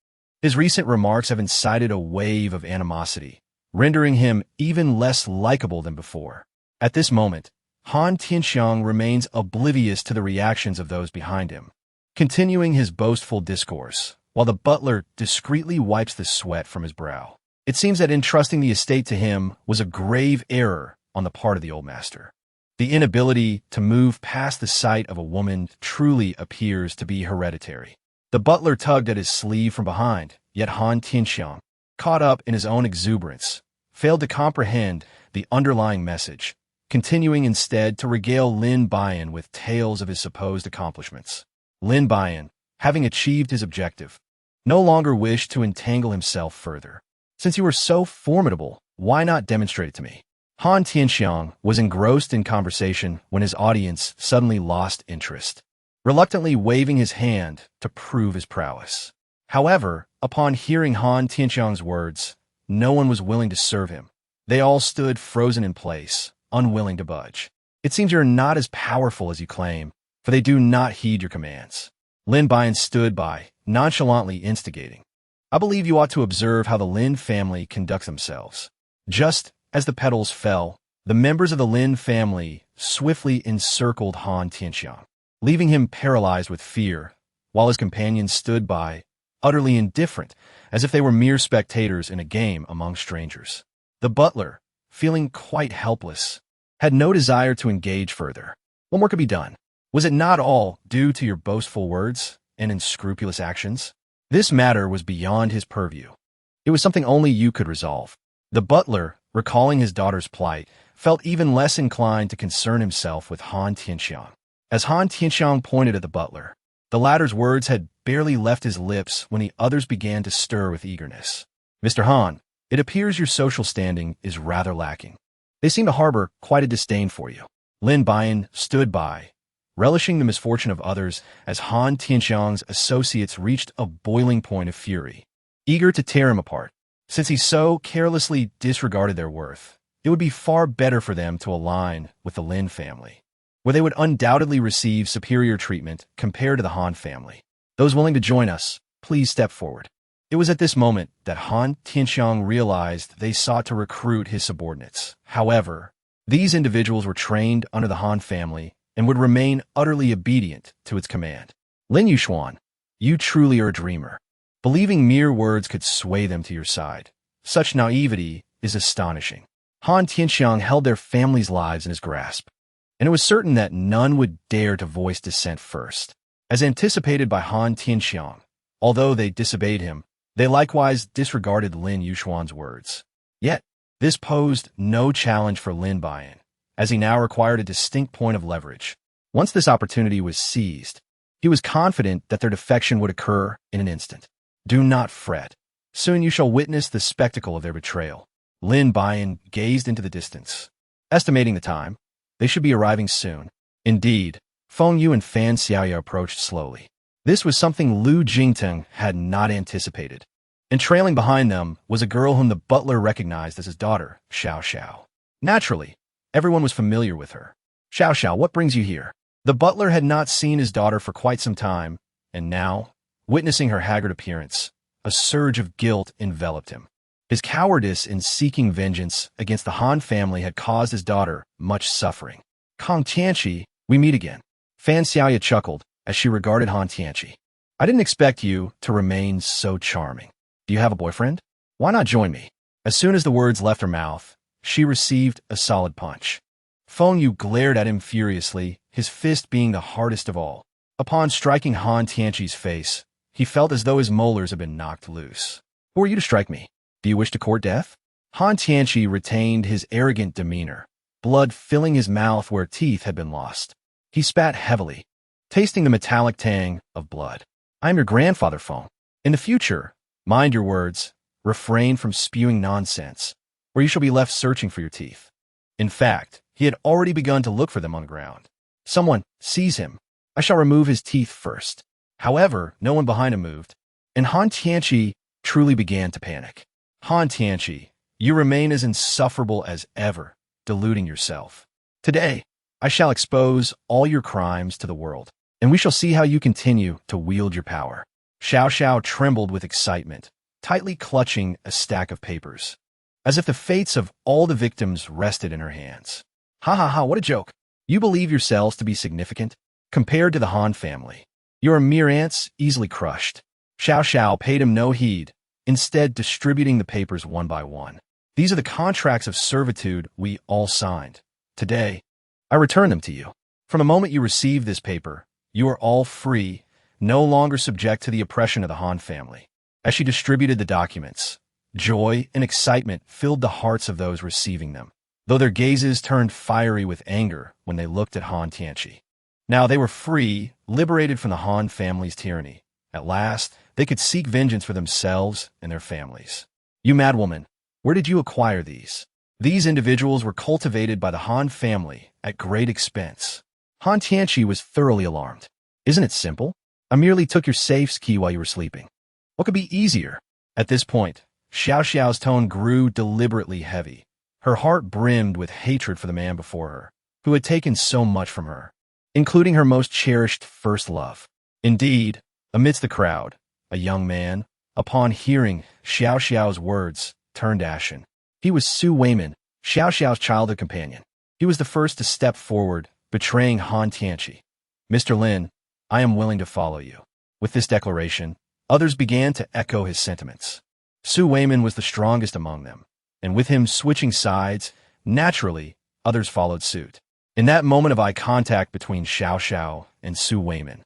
his recent remarks have incited a wave of animosity, rendering him even less likable than before. At this moment, Han Tianxiang remains oblivious to the reactions of those behind him, continuing his boastful discourse, while the butler discreetly wipes the sweat from his brow. It seems that entrusting the estate to him was a grave error on the part of the old master. The inability to move past the sight of a woman truly appears to be hereditary. The butler tugged at his sleeve from behind, yet Han Tianxiang, caught up in his own exuberance, failed to comprehend the underlying message, continuing instead to regale Lin Buyan with tales of his supposed accomplishments. Lin Buyan, having achieved his objective, no longer wished to entangle himself further. Since you are so formidable, why not demonstrate it to me? Han Tianxiang was engrossed in conversation when his audience suddenly lost interest, reluctantly waving his hand to prove his prowess. However, upon hearing Han Tianxiang's words, no one was willing to serve him. They all stood frozen in place, unwilling to budge. It seems you're not as powerful as you claim, for they do not heed your commands. Lin Buyan stood by, nonchalantly instigating. I believe you ought to observe how the Lin family conducts themselves. Just as the petals fell, the members of the Lin family swiftly encircled Han Tianxiang, leaving him paralyzed with fear, while his companions stood by, utterly indifferent, as if they were mere spectators in a game among strangers. The butler, feeling quite helpless, had no desire to engage further. What more could be done? Was it not all due to your boastful words and unscrupulous actions? This matter was beyond his purview. It was something only you could resolve. The butler, recalling his daughter's plight, felt even less inclined to concern himself with Han Tianxiang. As Han Tianxiang pointed at the butler, the latter's words had barely left his lips when the others began to stir with eagerness. Mr. Han, it appears your social standing is rather lacking. They seem to harbor quite a disdain for you. Lin Buyan stood by, relishing the misfortune of others as Han Tianxiang's associates reached a boiling point of fury, eager to tear him apart. Since he so carelessly disregarded their worth, it would be far better for them to align with the Lin family, where they would undoubtedly receive superior treatment compared to the Han family. Those willing to join us, please step forward. It was at this moment that Han Tianxiang realized they sought to recruit his subordinates. However, these individuals were trained under the Han family and would remain utterly obedient to its command. Lin Yuxuan, you truly are a dreamer, believing mere words could sway them to your side. Such naivety is astonishing. Han Tianxiang held their families' lives in his grasp, and it was certain that none would dare to voice dissent first. As anticipated by Han Tianxiang, although they disobeyed him, they likewise disregarded Lin Yuxuan's words. Yet, this posed no challenge for Lin Buyan, as he now required a distinct point of leverage. Once this opportunity was seized, he was confident that their defection would occur in an instant. Do not fret. Soon you shall witness the spectacle of their betrayal. Lin Buyan gazed into the distance. Estimating the time, they should be arriving soon. Indeed, Feng Yu and Fan Xiaoya approached slowly. This was something Lu Jingteng had not anticipated. And trailing behind them was a girl whom the butler recognized as his daughter, Xiao Xiao. Naturally, everyone was familiar with her. Xiao Xiao, what brings you here? The butler had not seen his daughter for quite some time, and now, witnessing her haggard appearance, a surge of guilt enveloped him. His cowardice in seeking vengeance against the Han family had caused his daughter much suffering. Kong Tianqi, we meet again. Fan Xiaoya chuckled as she regarded Han Tianqi. I didn't expect you to remain so charming. Do you have a boyfriend? Why not join me? As soon as the words left her mouth, she received a solid punch. Feng Yu glared at him furiously, his fist being the hardest of all. Upon striking Han Tianqi's face, he felt as though his molars had been knocked loose. Who are you to strike me? Do you wish to court death? Han Tianqi retained his arrogant demeanor, blood filling his mouth where teeth had been lost. He spat heavily, tasting the metallic tang of blood. I am your grandfather, Feng. In the future, mind your words, refrain from spewing nonsense, or you shall be left searching for your teeth. In fact, he had already begun to look for them on the ground. Someone, seize him. I shall remove his teeth first. However, no one behind him moved, and Han Tianqi truly began to panic. Han Tianqi, you remain as insufferable as ever, deluding yourself. Today, I shall expose all your crimes to the world, and we shall see how you continue to wield your power. Xiao Xiao trembled with excitement, tightly clutching a stack of papers, as if the fates of all the victims rested in her hands. Ha ha ha, what a joke. You believe yourselves to be significant? Compared to the Han family, you are mere ants easily crushed. Xiao Xiao paid him no heed, instead distributing the papers one by one. These are the contracts of servitude we all signed. Today, I return them to you. From the moment you receive this paper, you are all free, no longer subject to the oppression of the Han family. As she distributed the documents, joy and excitement filled the hearts of those receiving them, though their gazes turned fiery with anger when they looked at Han Tianqi. Now they were free, liberated from the Han family's tyranny. At last, they could seek vengeance for themselves and their families. You madwoman, where did you acquire these? These individuals were cultivated by the Han family at great expense. Han Tianqi was thoroughly alarmed. Isn't it simple? I merely took your safe's key while you were sleeping. What could be easier? At this point, Xiao Xiao's tone grew deliberately heavy. Her heart brimmed with hatred for the man before her, who had taken so much from her, including her most cherished first love. Indeed, amidst the crowd, a young man, upon hearing Xiao Xiao's words, turned ashen. He was Su Weimin, Xiao Xiao's childhood companion. He was the first to step forward, betraying Han Tianqi. Mr. Lin, I am willing to follow you. With this declaration, others began to echo his sentiments. Su Weimin was the strongest among them, and with him switching sides, naturally, others followed suit. In that moment of eye contact between Xiao Xiao and Su Weimin,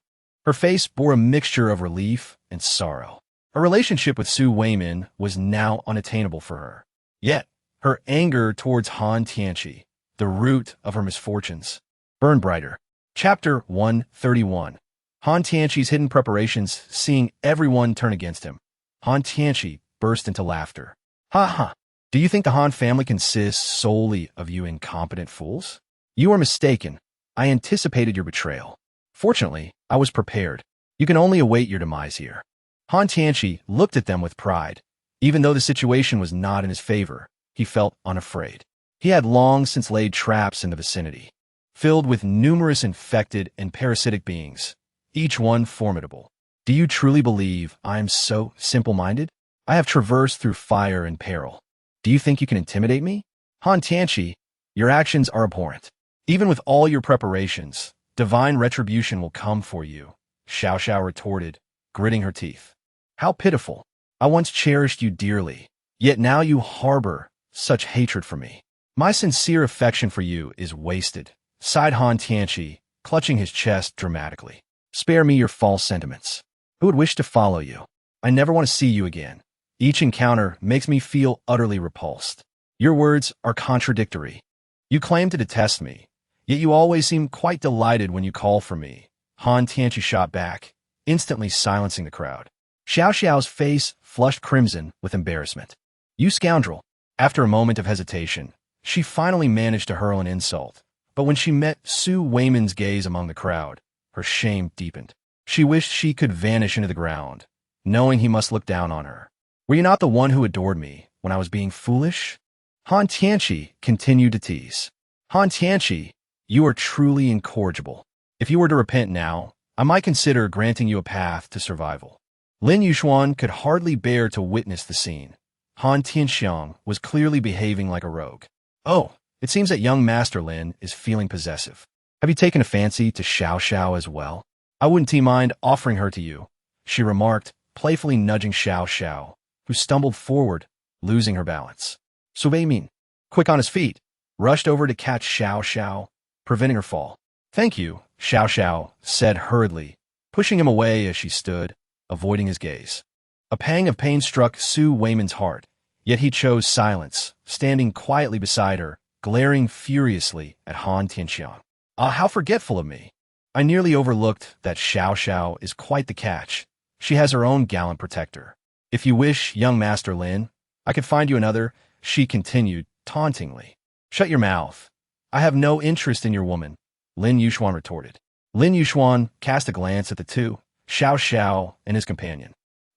her face bore a mixture of relief and sorrow. Her relationship with Su Weimin was now unattainable for her. Yet, her anger towards Han Tianqi, the root of her misfortunes, burned brighter. Chapter 131. Han Tianqi's hidden preparations, seeing everyone turn against him. Han Tianqi burst into laughter. Ha ha! Do you think the Han family consists solely of you incompetent fools? You are mistaken. I anticipated your betrayal. Fortunately, I was prepared. You can only await your demise here. Han Tianqi looked at them with pride. Even though the situation was not in his favor, he felt unafraid. He had long since laid traps in the vicinity, filled with numerous infected and parasitic beings, each one formidable. Do you truly believe I am so simple-minded? I have traversed through fire and peril. Do you think you can intimidate me? Han Tianqi, your actions are abhorrent. Even with all your preparations, divine retribution will come for you, Xiao Xiao retorted, gritting her teeth. How pitiful. I once cherished you dearly, yet now you harbor such hatred for me. My sincere affection for you is wasted, sighed Han Tianqi, clutching his chest dramatically. Spare me your false sentiments. Who would wish to follow you? I never want to see you again. Each encounter makes me feel utterly repulsed. Your words are contradictory. You claim to detest me, yet you always seem quite delighted when you call for me. Han Tianqi shot back, instantly silencing the crowd. Xiao Xiao's face flushed crimson with embarrassment. You scoundrel! After a moment of hesitation, she finally managed to hurl an insult, but when she met Su Weimin's gaze among the crowd, her shame deepened. She wished she could vanish into the ground, knowing he must look down on her. Were you not the one who adored me when I was being foolish? Han Tianqi continued to tease. Han Tianqi, you are truly incorrigible. If you were to repent now, I might consider granting you a path to survival. Lin Yuxuan could hardly bear to witness the scene. Han Tianxiang was clearly behaving like a rogue. Oh, it seems that young Master Lin is feeling possessive. Have you taken a fancy to Xiao Xiao as well? I wouldn't mind offering her to you. she remarked, playfully nudging Xiao Xiao, who stumbled forward, losing her balance. Su Weimin, quick on his feet, rushed over to catch Xiao Xiao, preventing her fall. Thank you, Xiao Xiao said hurriedly, pushing him away as she stood, avoiding his gaze. A pang of pain struck Su Weimin's heart, yet he chose silence, standing quietly beside her, glaring furiously at Han Tianxiang. Ah, how forgetful of me. I nearly overlooked that Xiao Xiao is quite the catch. She has her own gallant protector. If you wish, young Master Lin, I could find you another, she continued, tauntingly. Shut your mouth. I have no interest in your woman, Lin Yuxuan retorted. Lin Yuxuan cast a glance at the two, Xiao Xiao and his companion,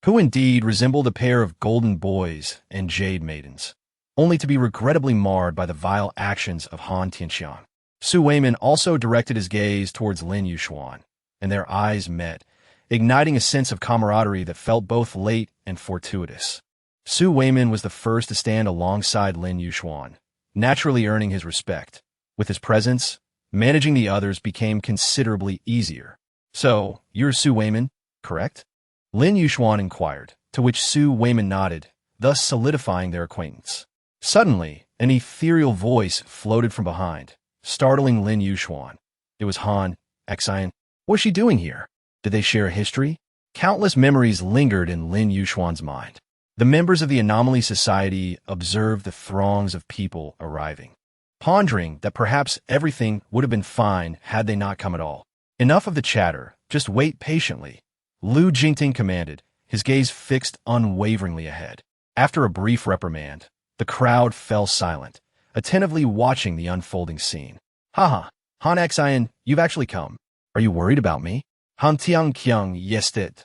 who indeed resembled a pair of golden boys and jade maidens, only to be regrettably marred by the vile actions of Han Tianxiang. Su Weimin also directed his gaze towards Lin Yuxuan, and their eyes met, igniting a sense of camaraderie that felt both late and fortuitous. Su Weimin was the first to stand alongside Lin Yuxuan, naturally earning his respect. With his presence, managing the others became considerably easier. So, you're Su Weimin, correct? Lin Yuxuan inquired, to which Su Weimin nodded, thus solidifying their acquaintance. Suddenly, an ethereal voice floated from behind, startling Lin Yuxuan. It was Han Xian. What was she doing here? Did they share a history? Countless memories lingered in Lin Yuxuan's mind. The members of the Anomaly Society observed the throngs of people arriving, pondering that perhaps everything would have been fine had they not come at all. Enough of the chatter, just wait patiently, Lu Jingting commanded, his gaze fixed unwaveringly ahead. After a brief reprimand, the crowd fell silent, attentively watching the unfolding scene. Haha, Han Xian, you've actually come. Are you worried about me? Han Tianqiang yesed it,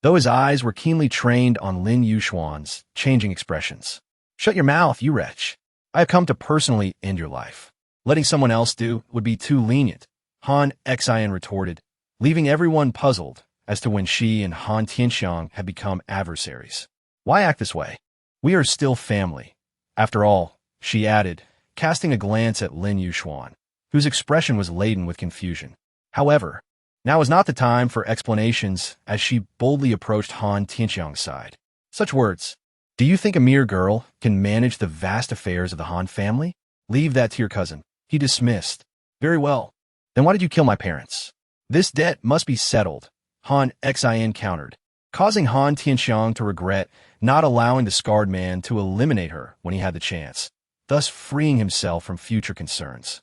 though his eyes were keenly trained on Lin Yuxuan's changing expressions. Shut your mouth, you wretch. I have come to personally end your life. Letting someone else do would be too lenient, Han Xian retorted, leaving everyone puzzled as to when she and Han Tianxiang had become adversaries. Why act this way? We are still family. After all, she added, casting a glance at Lin Yuxuan, whose expression was laden with confusion. However, now is not the time for explanations as she boldly approached Han Tianxiang's side. Such words. Do you think a mere girl can manage the vast affairs of the Han family? Leave that to your cousin, he dismissed. Very well. Then why did you kill my parents? This debt must be settled, Han Xian countered, causing Han Tianxiang to regret not allowing the scarred man to eliminate her when he had the chance, thus freeing himself from future concerns.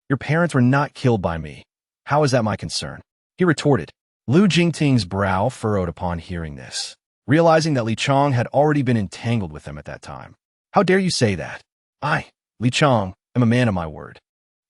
Your parents were not killed by me. How is that my concern? He retorted. Lu Jingting's brow furrowed upon hearing this, realizing that Li Chong had already been entangled with them at that time. How dare you say that? I, Li Chong, am a man of my word.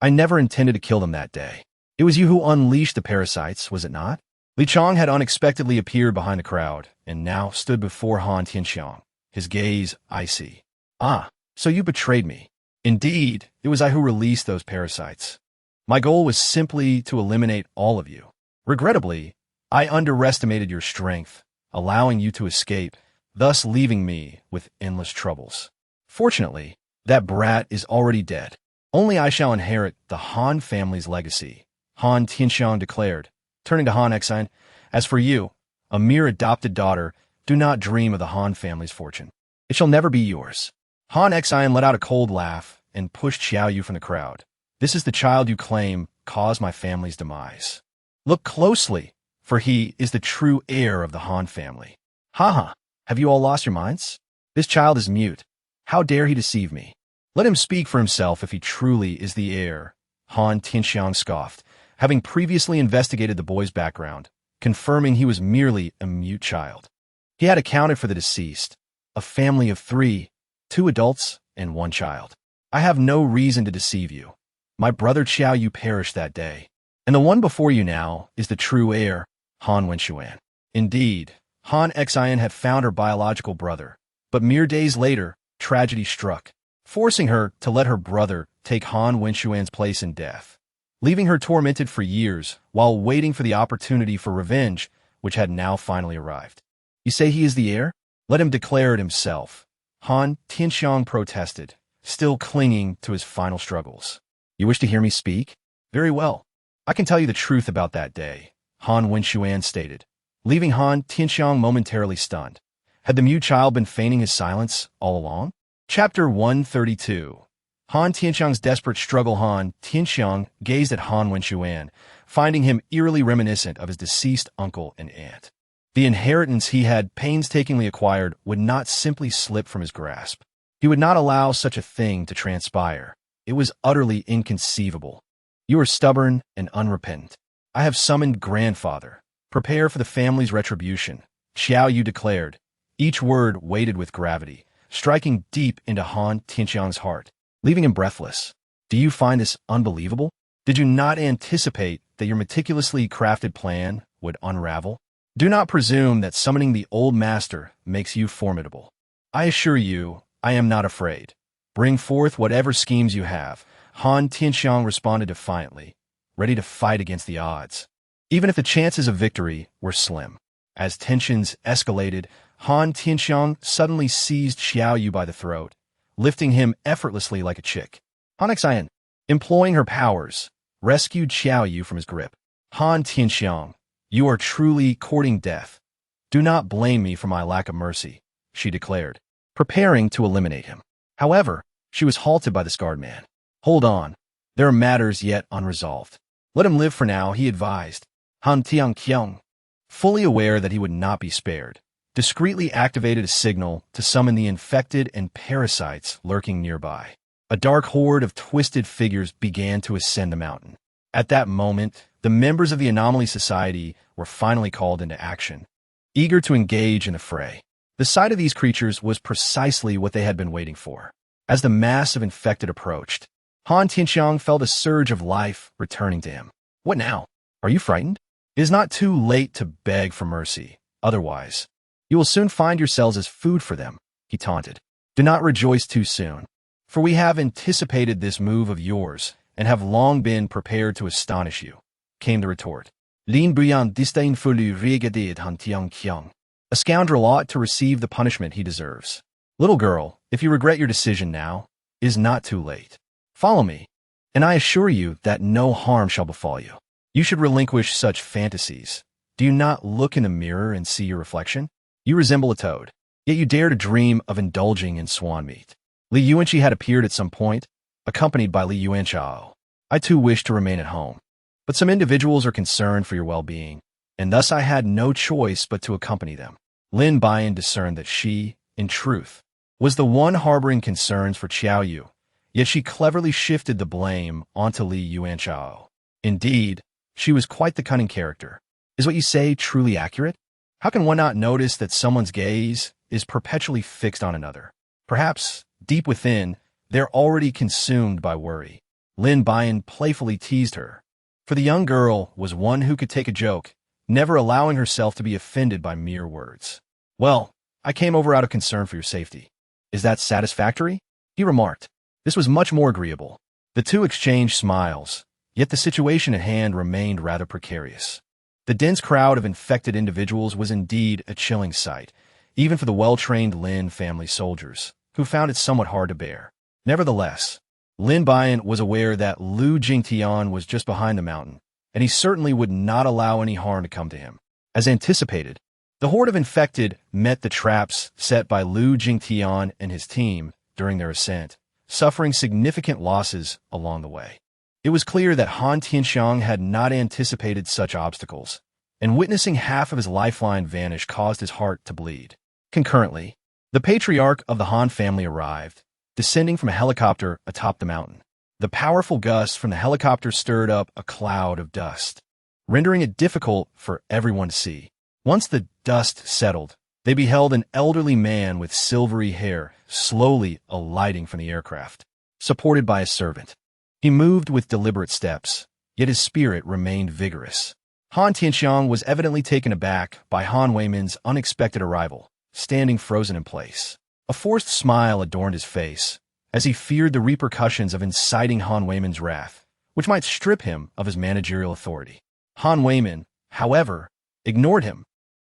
I never intended to kill them that day. It was you who unleashed the parasites, was it not? Li Chong had unexpectedly appeared behind the crowd, and now stood before Han Tianxiang, his gaze icy. Ah, so you betrayed me. Indeed, it was I who released those parasites. My goal was simply to eliminate all of you. Regrettably, I underestimated your strength, allowing you to escape, thus leaving me with endless troubles. Fortunately, that brat is already dead. Only I shall inherit the Han family's legacy, Han Tianxiang declared, turning to Han Xian. As for you, a mere adopted daughter, do not dream of the Han family's fortune. It shall never be yours. Han Xian let out a cold laugh and pushed Xiao Yu from the crowd. This is the child you claim caused my family's demise. Look closely, for he is the true heir of the Han family. Haha, have you all lost your minds? This child is mute. How dare he deceive me? Let him speak for himself if he truly is the heir, Han Tianxiang scoffed, having previously investigated the boy's background, confirming he was merely a mute child. He had accounted for the deceased, a family of 3, 2 adults and 1 child. I have no reason to deceive you. My brother Xiao Yu perished that day, and the one before you now is the true heir, Han Wenshuan. Indeed, Han Xian had found her biological brother, but mere days later, tragedy struck, forcing her to let her brother take Han Wenshuan's place in death, leaving her tormented for years while waiting for the opportunity for revenge, which had now finally arrived. You say he is the heir? Let him declare it himself. Han Tianxiang protested, still clinging to his final struggles. You wish to hear me speak? Very well. I can tell you the truth about that day, Han Wenshuan stated, leaving Han Tianxiang momentarily stunned. Had the mute child been feigning his silence all along? Chapter 132. Han Tianxiang's desperate struggle. Han Tianxiang gazed at Han Wenxuan, finding him eerily reminiscent of his deceased uncle and aunt. The inheritance he had painstakingly acquired would not simply slip from his grasp. He would not allow such a thing to transpire. It was utterly inconceivable. You are stubborn and unrepentant. I have summoned grandfather. Prepare for the family's retribution, Xiao Yu declared, each word weighted with gravity, striking deep into Han Tianxiang's heart, leaving him breathless. Do you find this unbelievable? Did you not anticipate that your meticulously crafted plan would unravel? Do not presume that summoning the old master makes you formidable. I assure you, I am not afraid. Bring forth whatever schemes you have, Han Tianxiang responded defiantly, ready to fight against the odds, even if the chances of victory were slim. As tensions escalated, Han Tianxiang suddenly seized Xiao Yu by the throat, lifting him effortlessly like a chick. Han Xian, employing her powers, rescued Xiao Yu from his grip. Han Tianxiang, you are truly courting death. Do not blame me for my lack of mercy, she declared, preparing to eliminate him. However, she was halted by the scarred man. Hold on. There are matters yet unresolved. Let him live for now, he advised. Han Tianxiang, fully aware that he would not be spared, discreetly activated a signal to summon the infected and parasites lurking nearby. A dark horde of twisted figures began to ascend the mountain. At that moment, the members of the Anomaly Society were finally called into action, eager to engage in the fray. The sight of these creatures was precisely what they had been waiting for. As the mass of infected approached, Han Tianxiang felt a surge of life returning to him. What now? Are you frightened? It is not too late to beg for mercy. Otherwise, you will soon find yourselves as food for them, he taunted. Do not rejoice too soon, for we have anticipated this move of yours and have long been prepared to astonish you, came the retort. Lin Buyan disdainfully regarded Han Tianxiang. A scoundrel ought to receive the punishment he deserves. Little girl, if you regret your decision now, it is not too late. Follow me, and I assure you that no harm shall befall you. You should relinquish such fantasies. Do you not look in the mirror and see your reflection? You resemble a toad, yet you dare to dream of indulging in swan meat. Li Yuanqi had appeared at some point, accompanied by Li Yuanchao. I too wish to remain at home, but some individuals are concerned for your well-being, and thus I had no choice but to accompany them. Lin Buyan discerned that she, in truth, was the one harboring concerns for Xiao Yu, yet she cleverly shifted the blame onto Li Yuanchao. Indeed, she was quite the cunning character. Is what you say truly accurate? How can one not notice that someone's gaze is perpetually fixed on another? Perhaps, deep within, they're already consumed by worry. Lin Buyan playfully teased her, for the young girl was one who could take a joke, never allowing herself to be offended by mere words. Well, I came over out of concern for your safety. Is that satisfactory? He remarked. This was much more agreeable. The two exchanged smiles, yet the situation at hand remained rather precarious. The dense crowd of infected individuals was indeed a chilling sight, even for the well-trained Lin family soldiers, who found it somewhat hard to bear. Nevertheless, Lin Buyan was aware that Lu Jingtian was just behind the mountain, and he certainly would not allow any harm to come to him. As anticipated, the horde of infected met the traps set by Lu Jingtian and his team during their ascent, suffering significant losses along the way. It was clear that Han Tianxiang had not anticipated such obstacles, and witnessing half of his lifeline vanish caused his heart to bleed. Concurrently, the patriarch of the Han family arrived, descending from a helicopter atop the mountain. The powerful gusts from the helicopter stirred up a cloud of dust, rendering it difficult for everyone to see. Once the dust settled, they beheld an elderly man with silvery hair slowly alighting from the aircraft, supported by a servant. He moved with deliberate steps, yet his spirit remained vigorous. Han Tianxiang was evidently taken aback by Han Weimin's unexpected arrival, standing frozen in place. A forced smile adorned his face, as he feared the repercussions of inciting Han Weimin's wrath, which might strip him of his managerial authority. Han Weimin, however, ignored him,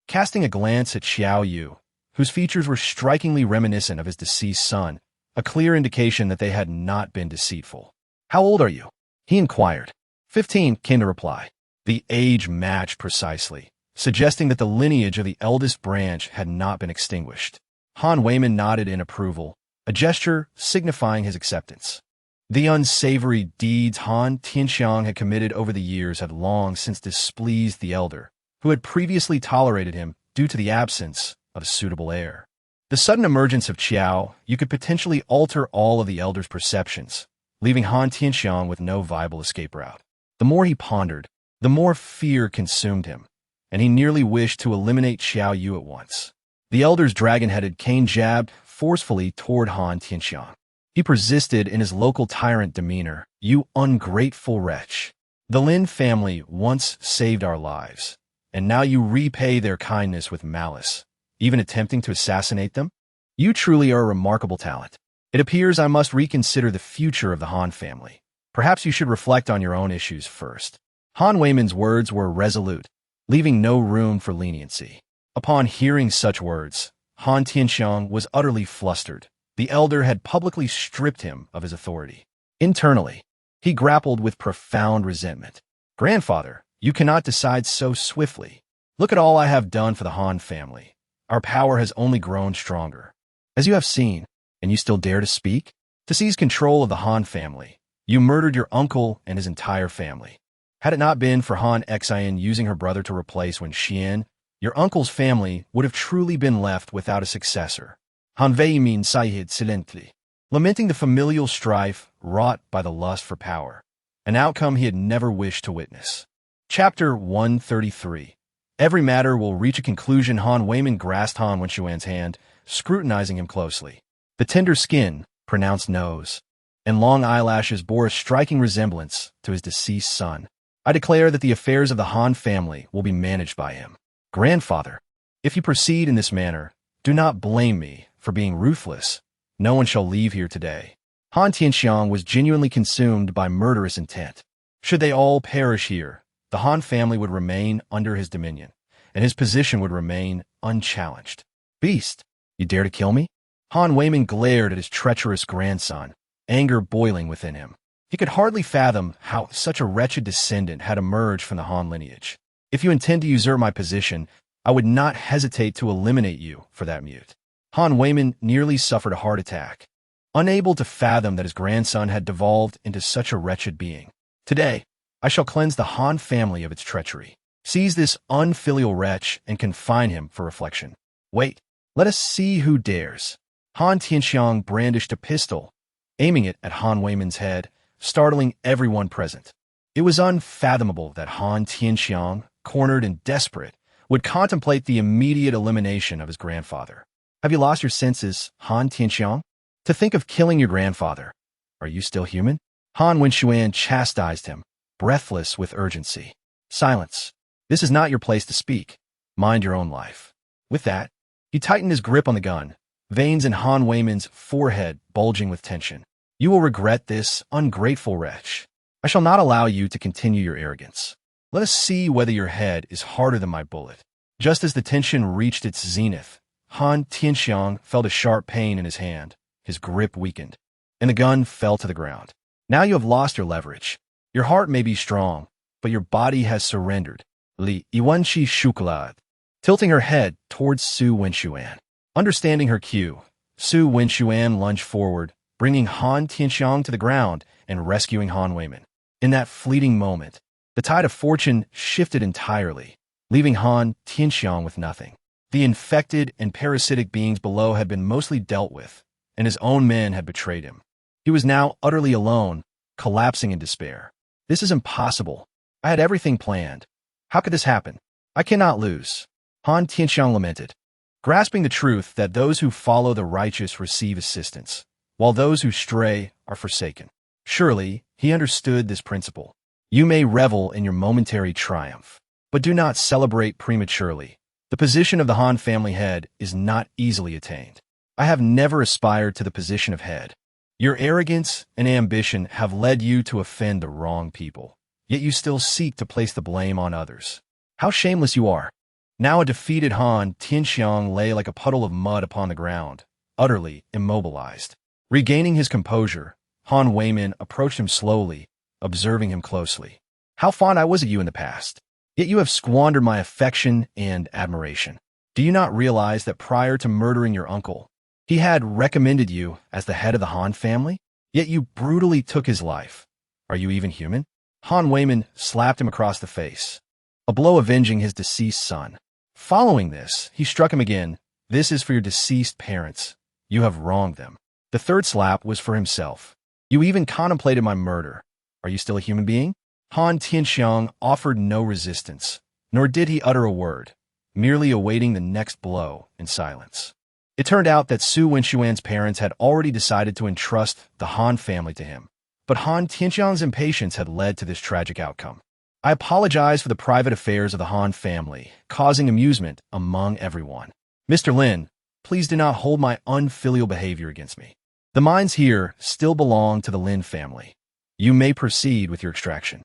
casting a glance at Xiao Yu, whose features were strikingly reminiscent of his deceased son, a clear indication that they had not been deceitful. How old are you? He inquired. 15, came the reply. The age matched precisely. suggesting that the lineage of the eldest branch had not been extinguished. Han Weiman nodded in approval, a gesture signifying his acceptance. The unsavory deeds Han Tianxiang had committed over the years had long since displeased the elder, who had previously tolerated him due to the absence of a suitable heir. The sudden emergence of Qiao, you could potentially alter all of the elder's perceptions, leaving Han Tianxiang with no viable escape route. The more he pondered, the more fear consumed him, and he nearly wished to eliminate Qiao Yu at once. The elder's dragon-headed cane jabbed forcefully toward Han Tianxiang. He persisted in his local tyrant demeanor. "You ungrateful wretch. The Lin family once saved our lives, and now you repay their kindness with malice, even attempting to assassinate them? You truly are a remarkable talent. It appears I must reconsider the future of the Han family. Perhaps you should reflect on your own issues first." Han Weiman's words were resolute, leaving no room for leniency. Upon hearing such words, Han Tianxiang was utterly flustered. The elder had publicly stripped him of his authority. Internally, he grappled with profound resentment. "Grandfather, you cannot decide so swiftly. Look at all I have done for the Han family. Our power has only grown stronger. As you have seen, and you still dare to speak? To seize control of the Han family, you murdered your uncle and his entire family. Had it not been for Han Xian using her brother to replace Wen Xian, your uncle's family would have truly been left without a successor." Han Weimin sighed silently, lamenting the familial strife wrought by the lust for power, an outcome he had never wished to witness. Chapter 133. Every matter will reach a conclusion. Han Weimin grasped Han Wenxuan's hand, scrutinizing him closely. The tender skin, pronounced nose, and long eyelashes bore a striking resemblance to his deceased son. "I declare that the affairs of the Han family will be managed by him. Grandfather, if you proceed in this manner, do not blame me for being ruthless. No one shall leave here today." Han Tianxiang was genuinely consumed by murderous intent. Should they all perish here, the Han family would remain under his dominion, and his position would remain unchallenged. "Beast, you dare to kill me?" Han Weiman glared at his treacherous grandson, anger boiling within him. He could hardly fathom how such a wretched descendant had emerged from the Han lineage. "If you intend to usurp my position, I would not hesitate to eliminate you for that mute." Han Weiman nearly suffered a heart attack, unable to fathom that his grandson had devolved into such a wretched being. "Today, I shall cleanse the Han family of its treachery. Seize this unfilial wretch and confine him for reflection. Wait, let us see who dares." Han Tianxiang brandished a pistol, aiming it at Han Weiman's head, startling everyone present. It was unfathomable that Han Tianxiang, cornered and desperate, would contemplate the immediate elimination of his grandfather. "Have you lost your senses, Han Tianxiang? To think of killing your grandfather. Are you still human?" Han Wenxuan chastised him, breathless with urgency. "Silence. This is not your place to speak. Mind your own life." With that, he tightened his grip on the gun, veins in Han Weiman's forehead bulging with tension. "You will regret this, ungrateful wretch. I shall not allow you to continue your arrogance. Let us see whether your head is harder than my bullet." Just as the tension reached its zenith, Han Tianxiang felt a sharp pain in his hand. His grip weakened, and the gun fell to the ground. "Now you have lost your leverage. Your heart may be strong, but your body has surrendered." Li Yuanqi Shuklad, tilting her head towards Su Wenxuan. Understanding her cue, Su Wenxuan lunged forward, bringing Han Tianxiang to the ground and rescuing Han Weiman. In that fleeting moment, the tide of fortune shifted entirely, leaving Han Tianxiang with nothing. The infected and parasitic beings below had been mostly dealt with, and his own men had betrayed him. He was now utterly alone, collapsing in despair. "This is impossible. I had everything planned. How could this happen? I cannot lose." Han Tianxiang lamented, grasping the truth that those who follow the righteous receive assistance, while those who stray are forsaken. Surely, he understood this principle. You may revel in your momentary triumph, but do not celebrate prematurely. The position of the Han family head is not easily attained. I have never aspired to the position of head. Your arrogance and ambition have led you to offend the wrong people, yet you still seek to place the blame on others. How shameless you are! Now a defeated Han Tianxiang lay like a puddle of mud upon the ground, utterly immobilized. Regaining his composure, Han Weiman approached him slowly, observing him closely. "How fond I was of you in the past. Yet you have squandered my affection and admiration. Do you not realize that prior to murdering your uncle, he had recommended you as the head of the Han family? Yet you brutally took his life. Are you even human? Han Weiman slapped him across the face, a blow avenging his deceased son. Following this, he struck him again. This is for your deceased parents. You have wronged them. The third slap was for himself. You even contemplated my murder. Are you still a human being? Han Tianxiang offered no resistance, nor did he utter a word, merely awaiting the next blow in silence. It turned out that Su Wenxuan's parents had already decided to entrust the Han family to him, but Han Tianxiang's impatience had led to this tragic outcome. I apologize for the private affairs of the Han family, causing amusement among everyone. Mr. Lin, please do not hold my unfilial behavior against me. The mines here still belong to the Lin family. You may proceed with your extraction.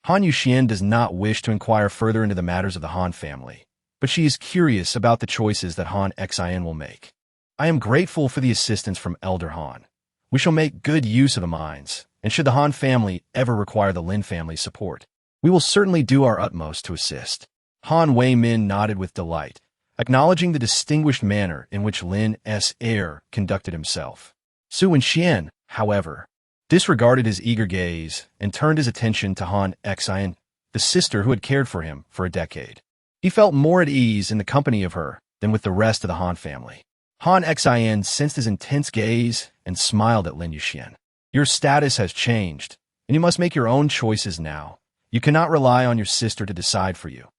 Han Yuxian does not wish to inquire further into the matters of the Han family, but she is curious about the choices that Han Xian will make. I am grateful for the assistance from Elder Han. We shall make good use of the mines, and should the Han family ever require the Lin family's support, we will certainly do our utmost to assist. Han Weimin nodded with delight, acknowledging the distinguished manner in which Lin's heir conducted himself. Su Wenxian, however, disregarded his eager gaze and turned his attention to Han Xian, the sister who had cared for him for a decade. He felt more at ease in the company of her than with the rest of the Han family. Han Xian sensed his intense gaze and smiled at Lin Yuxian. Your status has changed, and you must make your own choices now. You cannot rely on your sister to decide for you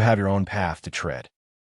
have your own path to tread.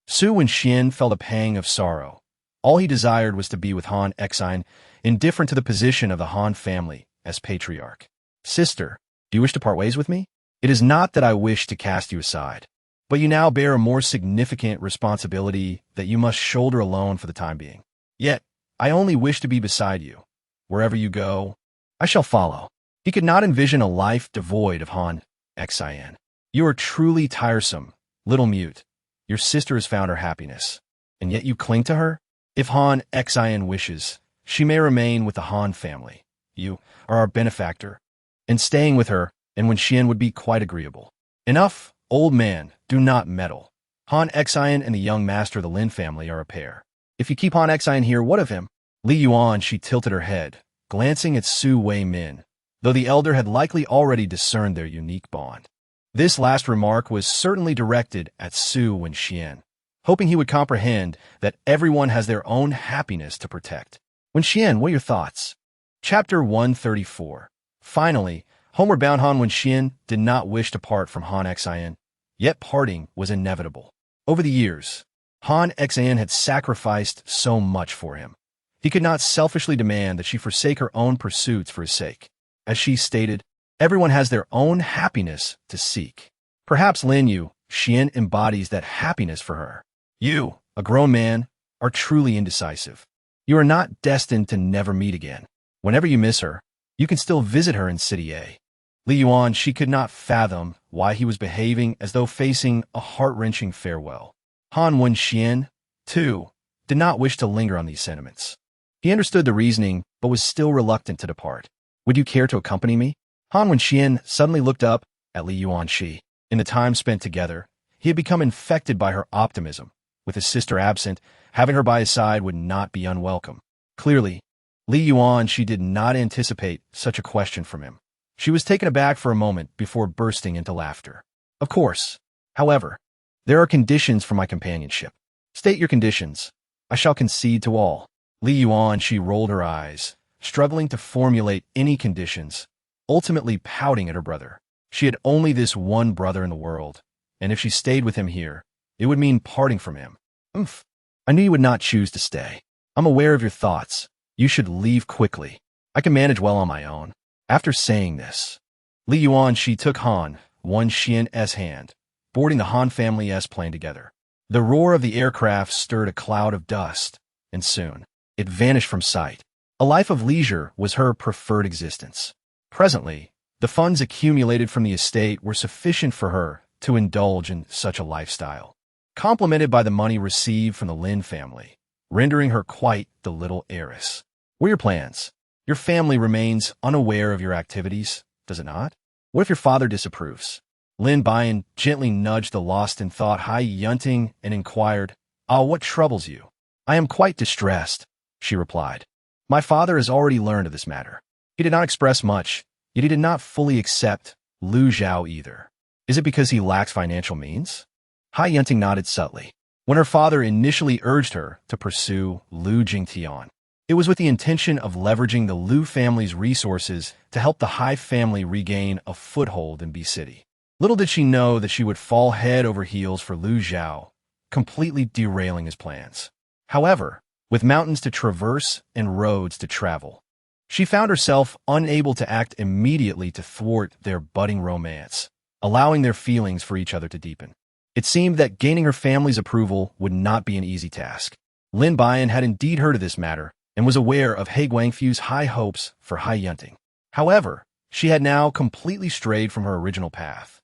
Su Wenxian felt a pang of sorrow. All he desired was to be with Han Xian, indifferent to the position of the Han family as patriarch. Sister, do you wish to part ways with me? It is not that I wish to cast you aside, but you now bear a more significant responsibility that you must shoulder alone for the time being. Yet, I only wish to be beside you. Wherever you go, I shall follow. He could not envision a life devoid of Han Xian. You are truly tiresome, little mute. Your sister has found her happiness, and yet you cling to her? If Han Xian wishes, she may remain with the Han family. You are our benefactor, and staying with her and Wenxian would be quite agreeable. Enough, old man, do not meddle. Han Xian and the young master of the Lin family are a pair. If you keep Han Xian here, what of him? Li Yuan, she tilted her head, glancing at Su Weimin, though the elder had likely already discerned their unique bond. This last remark was certainly directed at Su Wenxian, hoping he would comprehend that everyone has their own happiness to protect. Wenxian, what are your thoughts? Chapter 134. Finally, homeward-bound Han Wenxian did not wish to part from Han Xian, yet parting was inevitable. Over the years, Han Xian had sacrificed so much for him. He could not selfishly demand that she forsake her own pursuits for his sake. As she stated, everyone has their own happiness to seek. Perhaps Lin Yuxian embodies that happiness for her. You, a grown man, are truly indecisive. You are not destined to never meet again. Whenever you miss her, you can still visit her in City A. Li Yuan, she could not fathom why he was behaving as though facing a heart-wrenching farewell. Han Wenxian, too, did not wish to linger on these sentiments. He understood the reasoning, but was still reluctant to depart. Would you care to accompany me? Han Wenxian suddenly looked up at Li Yuan. In the time spent together, he had become infected by her optimism. With his sister absent, having her by his side would not be unwelcome. Clearly, Li Yuan, she did not anticipate such a question from him. She was taken aback for a moment before bursting into laughter. Of course. However, there are conditions for my companionship. State your conditions. I shall concede to all. Li Yuan, she rolled her eyes, struggling to formulate any conditions, ultimately pouting at her brother. She had only this one brother in the world, and if she stayed with him here, it would mean parting from him. I knew you would not choose to stay. I'm aware of your thoughts. You should leave quickly. I can manage well on my own. After saying this, Li Yuan, she took Han Wenxian's hand, boarding the Han family's plane together. The roar of the aircraft stirred a cloud of dust, and soon, it vanished from sight. A life of leisure was her preferred existence. Presently, the funds accumulated from the estate were sufficient for her to indulge in such a lifestyle, complemented by the money received from the Lin family, rendering her quite the little heiress. What are your plans? Your family remains unaware of your activities, does it not? What if your father disapproves? Lin Buyan gently nudged the lost-in-thought Hai Yunting and inquired, "Ah, what troubles you?" "I am quite distressed," she replied. "My father has already learned of this matter." He did not express much, yet he did not fully accept Lu Zhao either. Is it because he lacks financial means? Hai Yunting nodded subtly. When her father initially urged her to pursue Lu Jingtian, it was with the intention of leveraging the Lu family's resources to help the Hai family regain a foothold in B City. Little did she know that she would fall head over heels for Lu Zhao, completely derailing his plans. However, with mountains to traverse and roads to travel, she found herself unable to act immediately to thwart their budding romance, allowing their feelings for each other to deepen. It seemed that gaining her family's approval would not be an easy task. Lin Buyan had indeed heard of this matter and was aware of He Guangfu's high hopes for Hai Yunting. However, she had now completely strayed from her original path,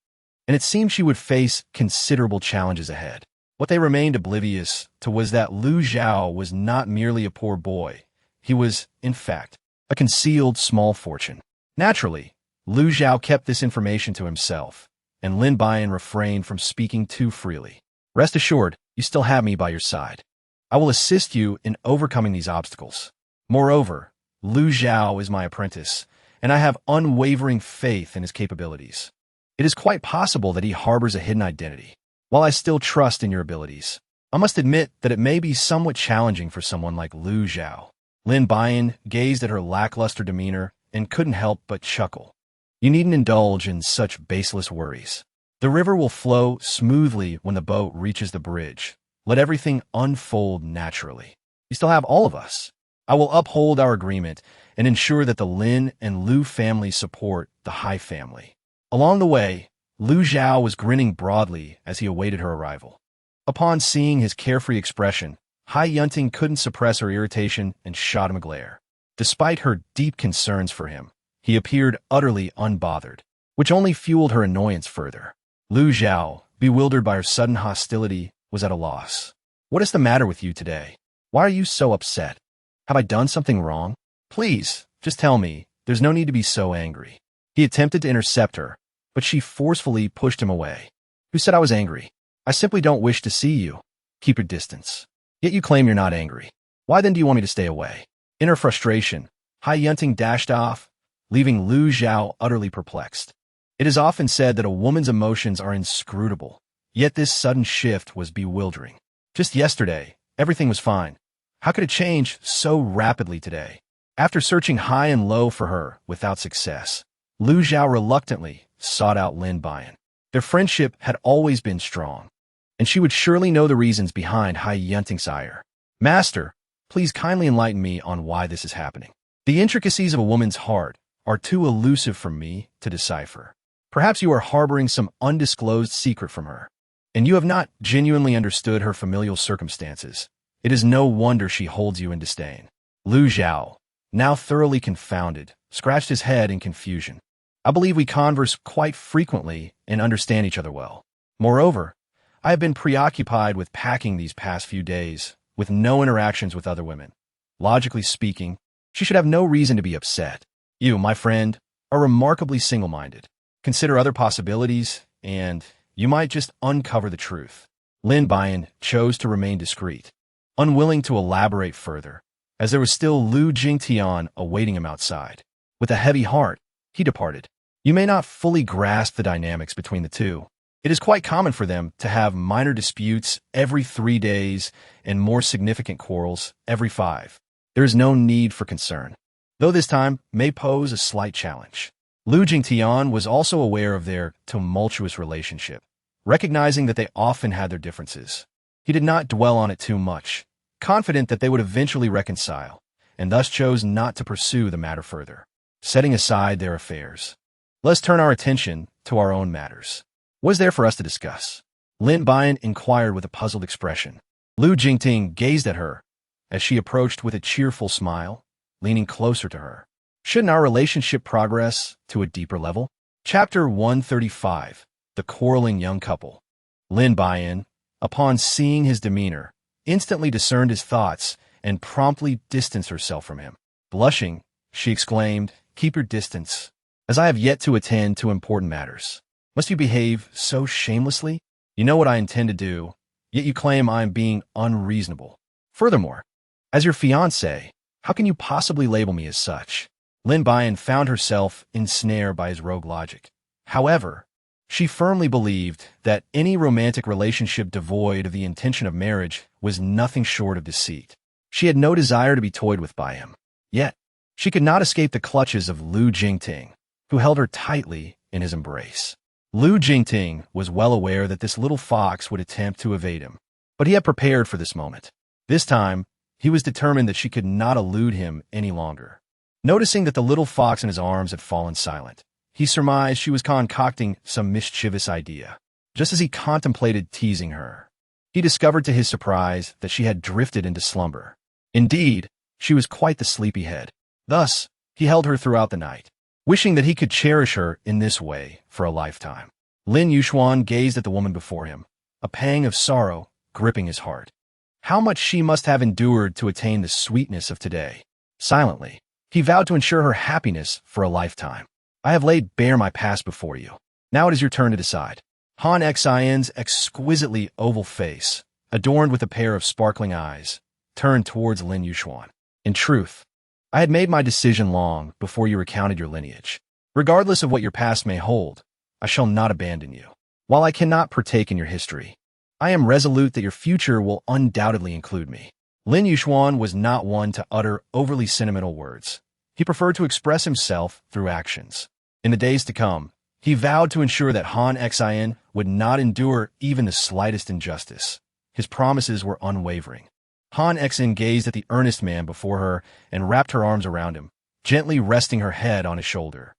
and it seemed she would face considerable challenges ahead. What they remained oblivious to was that Lu Zhao was not merely a poor boy. He was, in fact, a concealed small fortune. Naturally, Lu Zhao kept this information to himself, and Lin Buyan refrained from speaking too freely. "Rest assured, you still have me by your side. I will assist you in overcoming these obstacles. Moreover, Lu Zhao is my apprentice, and I have unwavering faith in his capabilities. It is quite possible that he harbors a hidden identity. While I still trust in your abilities, I must admit that it may be somewhat challenging for someone like Lu Zhao." Lin Buyan gazed at her lackluster demeanor and couldn't help but chuckle. "You needn't indulge in such baseless worries. The river will flow smoothly when the boat reaches the bridge. Let everything unfold naturally. You still have all of us. I will uphold our agreement and ensure that the Lin and Lu families support the Hai family." Along the way, Lu Zhao was grinning broadly as he awaited her arrival. Upon seeing his carefree expression, Hai Yunting couldn't suppress her irritation and shot him a glare. Despite her deep concerns for him, he appeared utterly unbothered, which only fueled her annoyance further. Lu Zhao, bewildered by her sudden hostility, was at a loss. "What is the matter with you today? Why are you so upset? Have I done something wrong? Please, just tell me. There's no need to be so angry." He attempted to intercept her, but she forcefully pushed him away. "Who said I was angry? I simply don't wish to see you. Keep your distance. Yet you claim you're not angry. Why then do you want me to stay away?" In her frustration, Hai Yunting dashed off, leaving Lu Zhao utterly perplexed. It is often said that a woman's emotions are inscrutable, yet this sudden shift was bewildering. Just yesterday, everything was fine. How could it change so rapidly today? After searching high and low for her without success, Lu Zhao reluctantly sought out Lin Buyan. Their friendship had always been strong, and she would surely know the reasons behind Hai Yunting's ire. "Master, please kindly enlighten me on why this is happening. The intricacies of a woman's heart are too elusive for me to decipher. Perhaps you are harboring some undisclosed secret from her, and you have not genuinely understood her familial circumstances. It is no wonder she holds you in disdain." Lu Zhao, now thoroughly confounded, scratched his head in confusion. "I believe we converse quite frequently and understand each other well. Moreover, I have been preoccupied with packing these past few days, with no interactions with other women. Logically speaking, she should have no reason to be upset. You, my friend, are remarkably single-minded. Consider other possibilities, and you might just uncover the truth." Lin Buyan chose to remain discreet, unwilling to elaborate further, as there was still Lu Jingtian awaiting him outside. With a heavy heart, he departed. You may not fully grasp the dynamics between the two. It is quite common for them to have minor disputes every 3 days and more significant quarrels every 5. There is no need for concern, though this time may pose a slight challenge. Lu Jingtian was also aware of their tumultuous relationship, recognizing that they often had their differences. He did not dwell on it too much, confident that they would eventually reconcile, and thus chose not to pursue the matter further, setting aside their affairs. "Let's turn our attention to our own matters. What is there for us to discuss?" Lin Buyan inquired with a puzzled expression. Lu Jingting gazed at her as she approached with a cheerful smile, leaning closer to her. "Shouldn't our relationship progress to a deeper level?" Chapter 135. The Quarreling Young Couple. Lin Buyan, upon seeing his demeanor, instantly discerned his thoughts and promptly distanced herself from him. Blushing, she exclaimed, "Keep your distance, as I have yet to attend to important matters." Must you behave so shamelessly? You know what I intend to do, yet you claim I am being unreasonable. Furthermore, as your fiancé, how can you possibly label me as such? Lin Buyan found herself ensnared by his rogue logic. However, she firmly believed that any romantic relationship devoid of the intention of marriage was nothing short of deceit. She had no desire to be toyed with by him. Yet, she could not escape the clutches of Lu Jingting, who held her tightly in his embrace. Lu Jingting was well aware that this little fox would attempt to evade him, but he had prepared for this moment. This time, he was determined that she could not elude him any longer. Noticing that the little fox in his arms had fallen silent, he surmised she was concocting some mischievous idea. Just as he contemplated teasing her, he discovered to his surprise that she had drifted into slumber. Indeed, she was quite the sleepyhead. Thus, he held her throughout the night, wishing that he could cherish her in this way for a lifetime. Lin Yuxuan gazed at the woman before him, a pang of sorrow gripping his heart. How much she must have endured to attain the sweetness of today. Silently, he vowed to ensure her happiness for a lifetime. I have laid bare my past before you. Now it is your turn to decide. Han Xian's exquisitely oval face, adorned with a pair of sparkling eyes, turned towards Lin Yuxuan. In truth, I had made my decision long before you recounted your lineage. Regardless of what your past may hold, I shall not abandon you. While I cannot partake in your history, I am resolute that your future will undoubtedly include me. Lin Yuxuan was not one to utter overly sentimental words. He preferred to express himself through actions. In the days to come, he vowed to ensure that Han Xian would not endure even the slightest injustice. His promises were unwavering. Han Xian gazed at the earnest man before her and wrapped her arms around him, gently resting her head on his shoulder,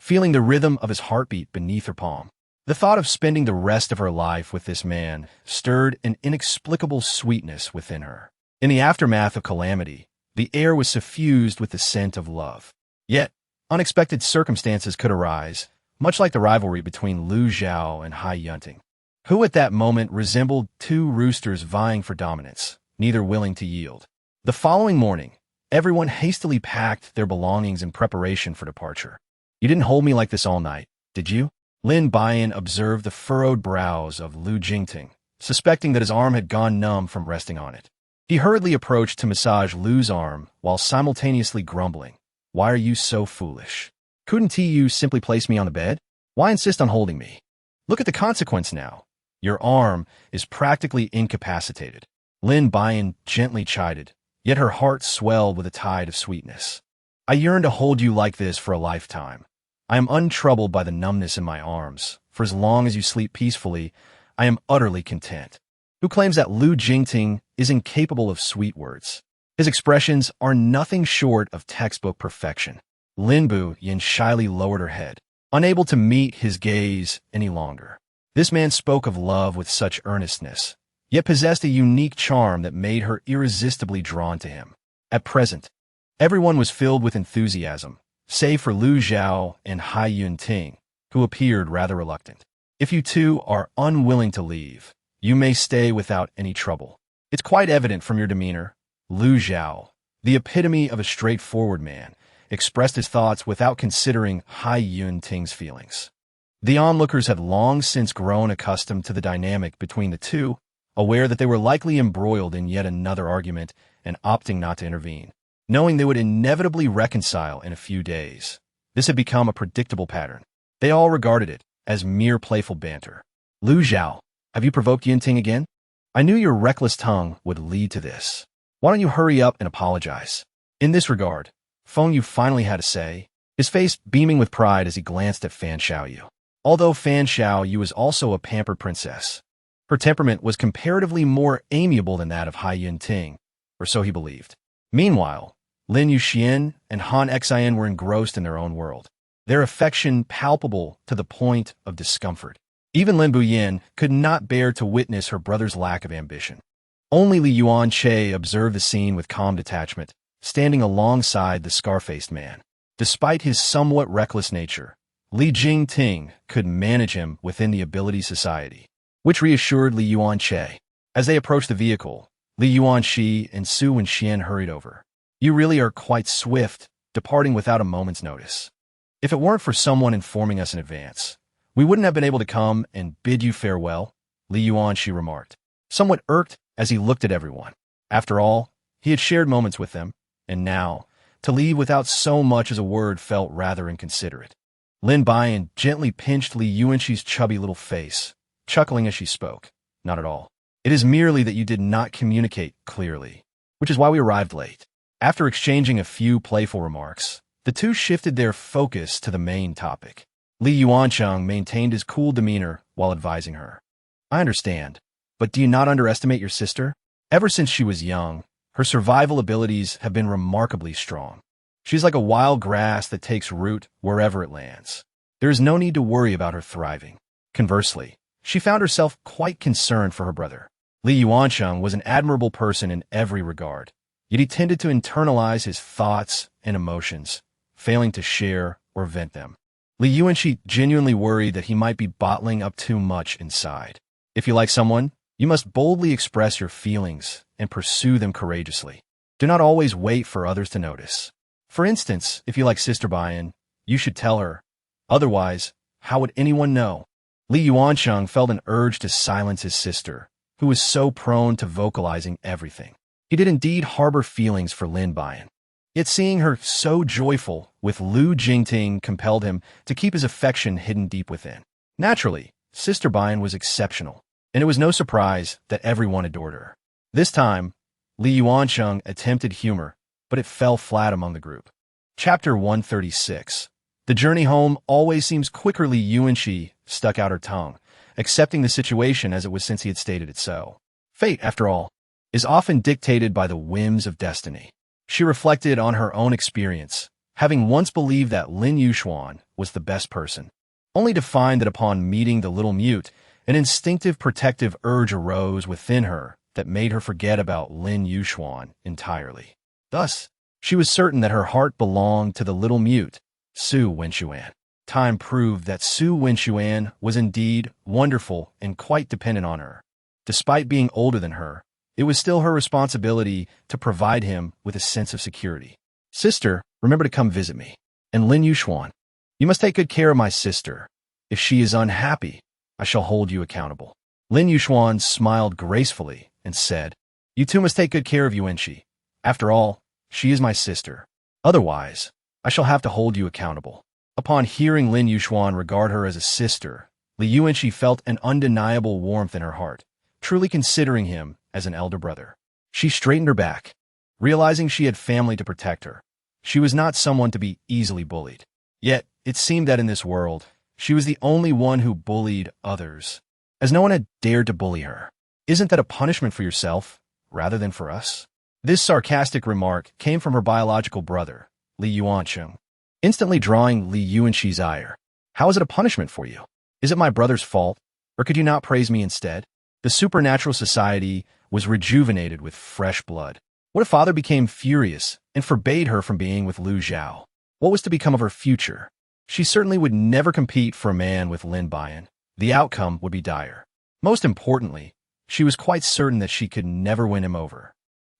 feeling the rhythm of his heartbeat beneath her palm. The thought of spending the rest of her life with this man stirred an inexplicable sweetness within her. In the aftermath of calamity, the air was suffused with the scent of love. Yet, unexpected circumstances could arise, much like the rivalry between Lu Zhao and Hai Yunting, who at that moment resembled two roosters vying for dominance, neither willing to yield. The following morning, everyone hastily packed their belongings in preparation for departure. You didn't hold me like this all night, did you? Lin Buyan observed the furrowed brows of Lu Jingting, suspecting that his arm had gone numb from resting on it. He hurriedly approached to massage Lu's arm while simultaneously grumbling, "Why are you so foolish? Couldn't you simply place me on the bed? Why insist on holding me? Look at the consequence now. Your arm is practically incapacitated." Lin Buyan gently chided, yet her heart swelled with a tide of sweetness. "I yearn to hold you like this for a lifetime. I am untroubled by the numbness in my arms. For as long as you sleep peacefully, I am utterly content." Who claims that Lu Jingting is incapable of sweet words? His expressions are nothing short of textbook perfection. Lin Buyan shyly lowered her head, unable to meet his gaze any longer. This man spoke of love with such earnestness, yet possessed a unique charm that made her irresistibly drawn to him. At present, everyone was filled with enthusiasm, save for Lu Zhao and Hai Yunting, who appeared rather reluctant. "If you two are unwilling to leave, you may stay without any trouble. It's quite evident from your demeanor." Lu Zhao, the epitome of a straightforward man, expressed his thoughts without considering Hai Yunting's feelings. The onlookers had long since grown accustomed to the dynamic between the two, aware that they were likely embroiled in yet another argument and opting not to intervene, knowing they would inevitably reconcile in a few days. This had become a predictable pattern. They all regarded it as mere playful banter. "Lu Zhao, have you provoked Yunting again? I knew your reckless tongue would lead to this. Why don't you hurry up and apologize?" In this regard, Feng Yu finally had to say, his face beaming with pride as he glanced at Fan Xiaoyu. Although Fan Xiaoyu was also a pampered princess, her temperament was comparatively more amiable than that of Hai Yunting, or so he believed. Meanwhile, Lin Yuxian and Han Xian were engrossed in their own world, their affection palpable to the point of discomfort. Even Lin Buyan could not bear to witness her brother's lack of ambition. Only Li Yuanche observed the scene with calm detachment, standing alongside the scar-faced man. Despite his somewhat reckless nature, Li Jingting could manage him within the ability society, which reassured Li Yuanche. As they approached the vehicle, Li Yuanxi and Su Wenxian hurried over. "You really are quite swift, departing without a moment's notice. If it weren't for someone informing us in advance, We wouldn't have been able to come and bid you farewell, Li Yuanxi remarked, somewhat irked as he looked at everyone. After all, he had shared moments with them, and now, to leave without so much as a word felt rather inconsiderate. Lin Buyan gently pinched Li Yuanxi's chubby little face, chuckling as she spoke. Not at all. It is merely that you did not communicate clearly, which is why we arrived late. After exchanging a few playful remarks, the two shifted their focus to the main topic. Li Yuancheng maintained his cool demeanor while advising her. I understand, but do you not underestimate your sister? Ever since she was young, her survival abilities have been remarkably strong. She's like a wild grass that takes root wherever it lands. There is no need to worry about her thriving. Conversely, she found herself quite concerned for her brother. Li Yuancheng was an admirable person in every regard, yet he tended to internalize his thoughts and emotions, failing to share or vent them. Li Yuanxi genuinely worried that he might be bottling up too much inside. If you like someone, you must boldly express your feelings and pursue them courageously. Do not always wait for others to notice. For instance, if you like Sister Buyan, you should tell her. Otherwise, how would anyone know? Li Yuancheng felt an urge to silence his sister, who was so prone to vocalizing everything. He did indeed harbor feelings for Lin Buyan. Yet seeing her so joyful with Lu Jingting compelled him to keep his affection hidden deep within. Naturally, Sister Buyan was exceptional, and it was no surprise that everyone adored her. This time, Li Yuancheng attempted humor, but it fell flat among the group. Chapter 136. The journey home always seems quicker. Li Yuanxi stuck out her tongue, accepting the situation as it was since he had stated it so. Fate, after all, is often dictated by the whims of destiny. She reflected on her own experience, having once believed that Lin Yuxuan was the best person, only to find that upon meeting the little mute, an instinctive protective urge arose within her that made her forget about Lin Yuxuan entirely. Thus, she was certain that her heart belonged to the little mute, Su Wenxuan. Time proved that Su Wenxuan was indeed wonderful and quite dependent on her. Despite being older than her, it was still her responsibility to provide him with a sense of security. Sister, remember to come visit me. And Lin Yuxuan, you must take good care of my sister. If she is unhappy, I shall hold you accountable. Lin Yuxuan smiled gracefully and said, You too must take good care of Yuanxi. After all, she is my sister. Otherwise, I shall have to hold you accountable. Upon hearing Lin Yuxuan regard her as a sister, Li Yuanxi felt an undeniable warmth in her heart, truly considering him as an elder brother. She straightened her back, realizing she had family to protect her. She was not someone to be easily bullied. Yet, it seemed that in this world, she was the only one who bullied others, as no one had dared to bully her. Isn't that a punishment for yourself, rather than for us? This sarcastic remark came from her biological brother, Li Yuancheng, instantly drawing Li Yuanxi's ire. How is it a punishment for you? Is it my brother's fault, or could you not praise me instead? The supernatural society was rejuvenated with fresh blood. What if father became furious and forbade her from being with Lu Zhao? What was to become of her future? She certainly would never compete for a man with Lin Buyan. The outcome would be dire. Most importantly, she was quite certain that she could never win him over.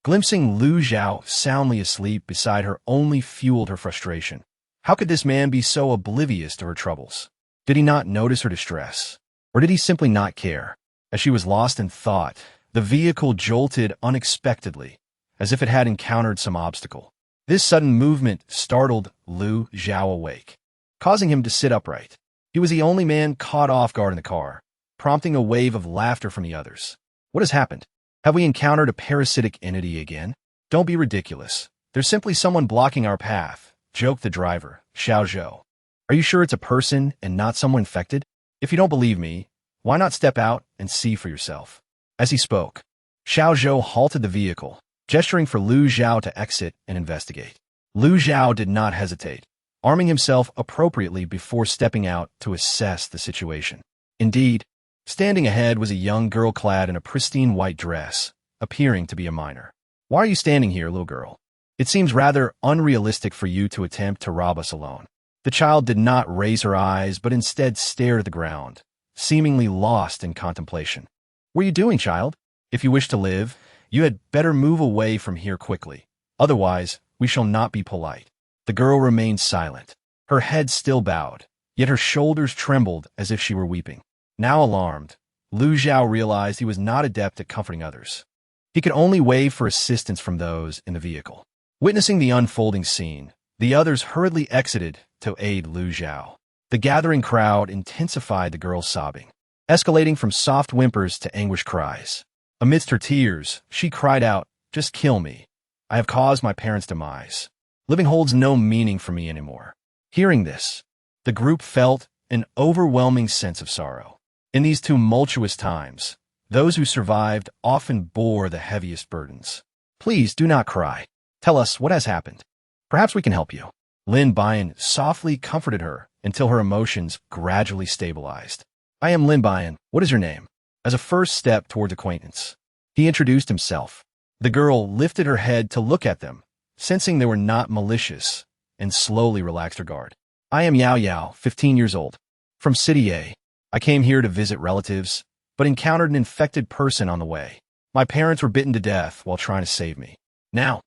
Glimpsing Lu Zhao soundly asleep beside her only fueled her frustration. How could this man be so oblivious to her troubles? Did he not notice her distress? Or did he simply not care? As she was lost in thought, the vehicle jolted unexpectedly, as if it had encountered some obstacle. This sudden movement startled Lu Zhao awake, causing him to sit upright. He was the only man caught off guard in the car, prompting a wave of laughter from the others. What has happened? Have we encountered a parasitic entity again? Don't be ridiculous. There's simply someone blocking our path, joked the driver, Xiao Zhou. Are you sure it's a person and not someone infected? If you don't believe me, why not step out and see for yourself? As he spoke, Xiao Zhou halted the vehicle, gesturing for Lu Zhao to exit and investigate. Lu Zhao did not hesitate, arming himself appropriately before stepping out to assess the situation. Indeed, standing ahead was a young girl clad in a pristine white dress, appearing to be a minor. Why are you standing here, little girl? It seems rather unrealistic for you to attempt to rob us alone. The child did not raise her eyes, but instead stared at the ground, seemingly lost in contemplation. What are you doing, child? If you wish to live, you had better move away from here quickly. Otherwise, we shall not be polite. The girl remained silent, her head still bowed, yet her shoulders trembled as if she were weeping. Now alarmed, Lu Zhao realized he was not adept at comforting others. He could only wave for assistance from those in the vehicle. Witnessing the unfolding scene, the others hurriedly exited to aid Lu Zhao. The gathering crowd intensified the girl's sobbing, escalating from soft whimpers to anguished cries. Amidst her tears, she cried out, "Just kill me. I have caused my parents' demise. Living holds no meaning for me anymore." Hearing this, the group felt an overwhelming sense of sorrow. In these tumultuous times, those who survived often bore the heaviest burdens. "Please do not cry. Tell us what has happened. Perhaps we can help you." Lin Buyan softly comforted her until her emotions gradually stabilized. "I am Lin Buyan. What is your name?" As a first step towards acquaintance, he introduced himself. The girl lifted her head to look at them, sensing they were not malicious, and slowly relaxed her guard. "I am Yao Yao, 15 years old. From City A. I came here to visit relatives, but encountered an infected person on the way. My parents were bitten to death while trying to save me. Now,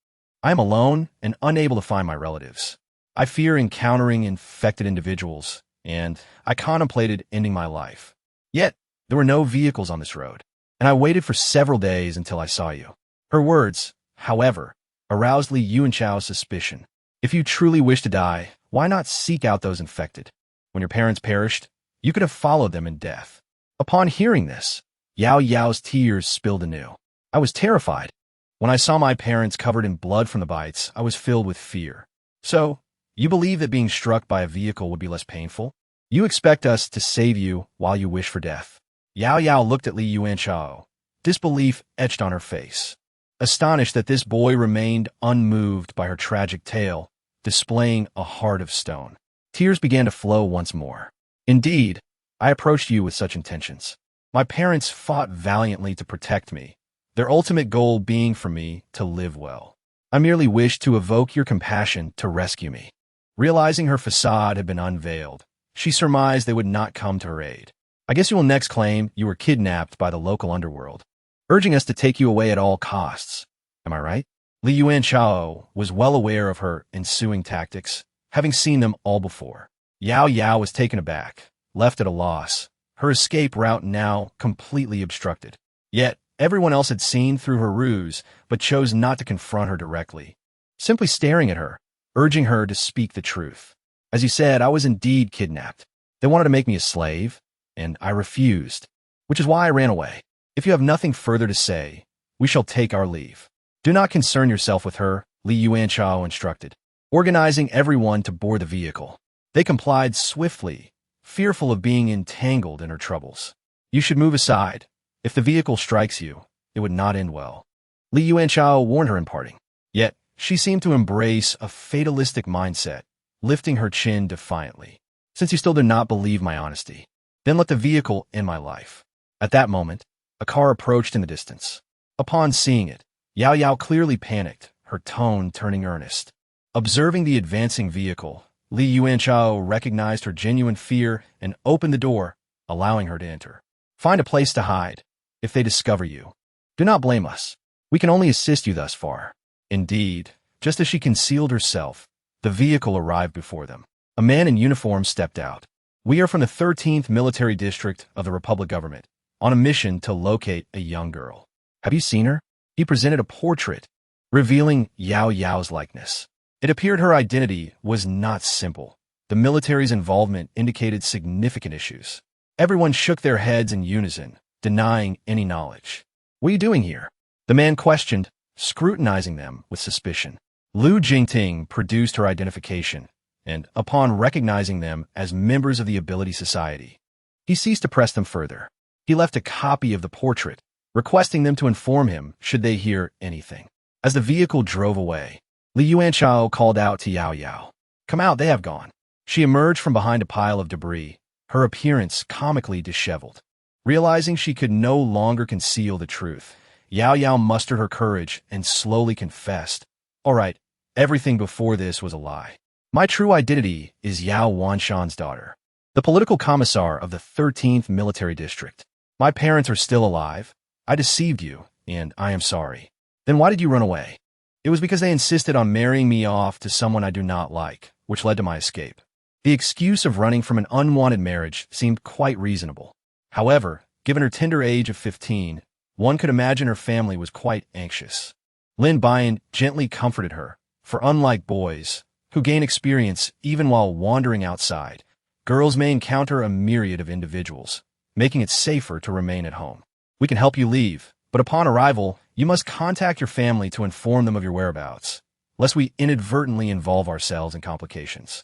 I am alone and unable to find my relatives. I fear encountering infected individuals, and I contemplated ending my life. Yet, there were no vehicles on this road, and I waited for several days until I saw you." Her words, however, aroused Li Yuanchao's suspicion. If you truly wish to die, why not seek out those infected? When your parents perished, you could have followed them in death. Upon hearing this, Yao Yao's tears spilled anew. "I was terrified. When I saw my parents covered in blood from the bites, I was filled with fear. So, you believe that being struck by a vehicle would be less painful? You expect us to save you while you wish for death?" Yao Yao looked at Li Yuanchao, disbelief etched on her face. Astonished that this boy remained unmoved by her tragic tale, displaying a heart of stone. Tears began to flow once more. "Indeed, I approached you with such intentions. My parents fought valiantly to protect me, their ultimate goal being for me to live well. I merely wished to evoke your compassion to rescue me." Realizing her facade had been unveiled, she surmised they would not come to her aid. "I guess you will next claim you were kidnapped by the local underworld, urging us to take you away at all costs. Am I right?" Li Yuanchao was well aware of her ensuing tactics, having seen them all before. Yao Yao was taken aback, left at a loss, her escape route now completely obstructed. Yet, everyone else had seen through her ruse, but chose not to confront her directly, simply staring at her, urging her to speak the truth. "As you said, I was indeed kidnapped. They wanted to make me a slave, and I refused, which is why I ran away. If you have nothing further to say, we shall take our leave." "Do not concern yourself with her," Li Yuanchao instructed, organizing everyone to board the vehicle. They complied swiftly, fearful of being entangled in her troubles. "You should move aside. If the vehicle strikes you, it would not end well," Li Yuanchao warned her in parting. Yet, she seemed to embrace a fatalistic mindset, lifting her chin defiantly. "Since you still do not believe my honesty, then let the vehicle end my life." At that moment, a car approached in the distance. Upon seeing it, Yao Yao clearly panicked, her tone turning earnest. Observing the advancing vehicle, Li Yuanchao recognized her genuine fear and opened the door, allowing her to enter. "Find a place to hide. If they discover you, do not blame us. We can only assist you thus far." Indeed, just as she concealed herself, the vehicle arrived before them. A man in uniform stepped out. "We are from the 13th Military District of the Republic Government, on a mission to locate a young girl. Have you seen her?" He presented a portrait, revealing Yao Yao's likeness. It appeared her identity was not simple. The military's involvement indicated significant issues. Everyone shook their heads in unison, denying any knowledge. "What are you doing here?" the man questioned, scrutinizing them with suspicion. Lu Jingting produced her identification, and upon recognizing them as members of the Ability Society, he ceased to press them further. He left a copy of the portrait, requesting them to inform him should they hear anything. As the vehicle drove away, Li Yuanchao called out to Yao Yao. "Come out, they have gone." She emerged from behind a pile of debris, her appearance comically disheveled. Realizing she could no longer conceal the truth, Yao Yao mustered her courage and slowly confessed, "All right, everything before this was a lie. My true identity is Yao Wanshan's daughter, the political commissar of the 13th Military District. My parents are still alive. I deceived you, and I am sorry." "Then why did you run away?" "It was because they insisted on marrying me off to someone I do not like, which led to my escape." The excuse of running from an unwanted marriage seemed quite reasonable. However, given her tender age of 15, one could imagine her family was quite anxious. Lin Buyan gently comforted her, for unlike boys, who gain experience even while wandering outside, girls may encounter a myriad of individuals, making it safer to remain at home. We can help you leave, but upon arrival, you must contact your family to inform them of your whereabouts, lest we inadvertently involve ourselves in complications.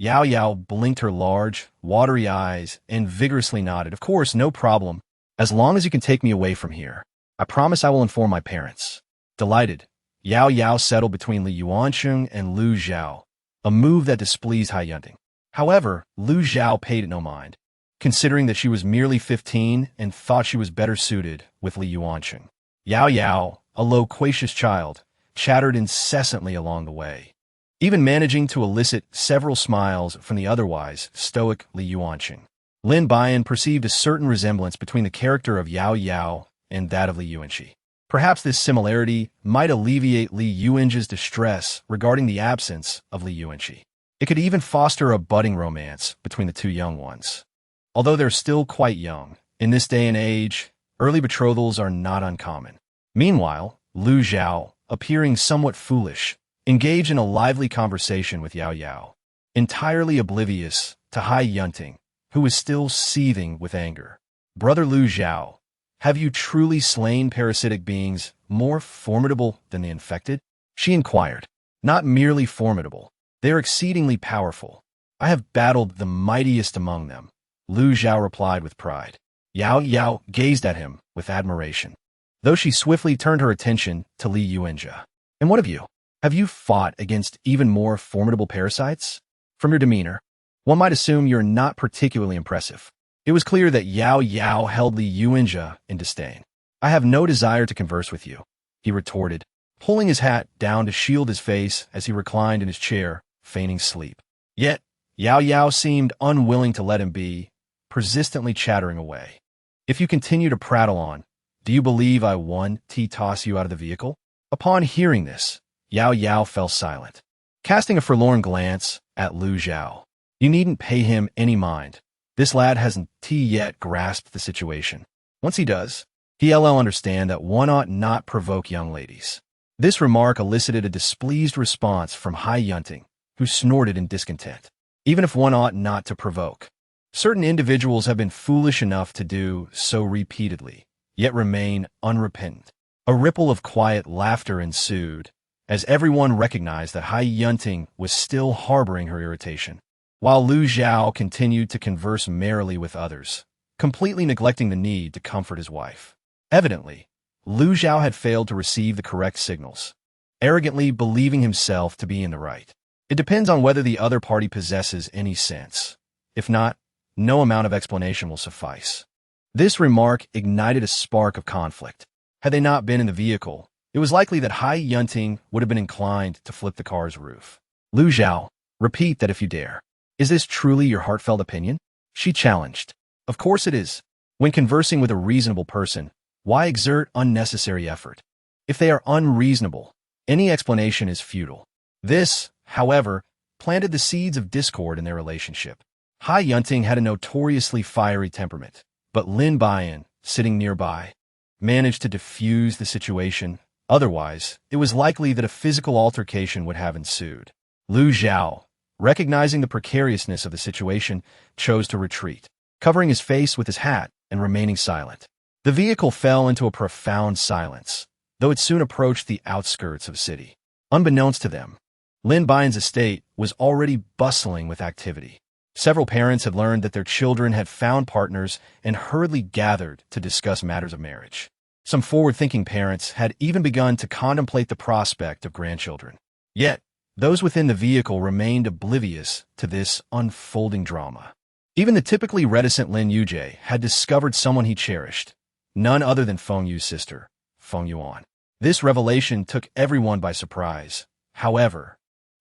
Yao Yao blinked her large, watery eyes and vigorously nodded. Of course, no problem. As long as you can take me away from here, I promise I will inform my parents. Delighted, Yao Yao settled between Li Yuansheng and Lu Zhao, a move that displeased Hai Yunting. However, Lu Zhao paid it no mind, considering that she was merely 15 and thought she was better suited with Li Yuansheng. Yao Yao, a loquacious child, chattered incessantly along the way, even managing to elicit several smiles from the otherwise stoic Li Yuansheng. Lin Buyan perceived a certain resemblance between the character of Yao Yao and that of Li Yuanxi. Perhaps this similarity might alleviate Li Yuanzhi's distress regarding the absence of Li Yuanxi. It could even foster a budding romance between the two young ones. Although they're still quite young, in this day and age, early betrothals are not uncommon. Meanwhile, Lu Zhao, appearing somewhat foolish, engaged in a lively conversation with Yao Yao, entirely oblivious to Hai Yunting, who was still seething with anger. Brother Lu Zhao, have you truly slain parasitic beings more formidable than the infected? She inquired. Not merely formidable, they are exceedingly powerful. I have battled the mightiest among them, Lu Zhao replied with pride. Yao Yao gazed at him with admiration, though she swiftly turned her attention to Li Yuanzhi. And what of you? Have you fought against even more formidable parasites? From your demeanor, one might assume you're not particularly impressive. It was clear that Yao Yao held Li Yuanzhi in disdain. I have no desire to converse with you, he retorted, pulling his hat down to shield his face as he reclined in his chair, feigning sleep. Yet, Yao Yao seemed unwilling to let him be, persistently chattering away. If you continue to prattle on, do you believe I won to toss you out of the vehicle? Upon hearing this, Yao Yao fell silent, casting a forlorn glance at Lu Zhao. You needn't pay him any mind. This lad hasn't yet grasped the situation. Once he does, he'll understand that one ought not provoke young ladies. This remark elicited a displeased response from Hai Yunting, who snorted in discontent. Even if one ought not to provoke, certain individuals have been foolish enough to do so repeatedly, yet remain unrepentant. A ripple of quiet laughter ensued, as everyone recognized that Hai Yunting was still harboring her irritation, while Lu Zhao continued to converse merrily with others, completely neglecting the need to comfort his wife. Evidently, Lu Zhao had failed to receive the correct signals, arrogantly believing himself to be in the right. It depends on whether the other party possesses any sense. If not, no amount of explanation will suffice. This remark ignited a spark of conflict. Had they not been in the vehicle, it was likely that Hai Yunting would have been inclined to flip the car's roof. Lu Zhao, repeat that if you dare. Is this truly your heartfelt opinion? She challenged. Of course it is. When conversing with a reasonable person, why exert unnecessary effort? If they are unreasonable, any explanation is futile. This, however, planted the seeds of discord in their relationship. Hai Yunting had a notoriously fiery temperament, but Lin Buyan, sitting nearby, managed to diffuse the situation. Otherwise, it was likely that a physical altercation would have ensued. Lu Zhao, recognizing the precariousness of the situation, chose to retreat, covering his face with his hat and remaining silent. The vehicle fell into a profound silence, though it soon approached the outskirts of the city. Unbeknownst to them, Lin Buyan's estate was already bustling with activity. Several parents had learned that their children had found partners and hurriedly gathered to discuss matters of marriage. Some forward-thinking parents had even begun to contemplate the prospect of grandchildren. Yet, those within the vehicle remained oblivious to this unfolding drama. Even the typically reticent Lin Yujie had discovered someone he cherished, none other than Feng Yu's sister, Feng Yuan. This revelation took everyone by surprise. However,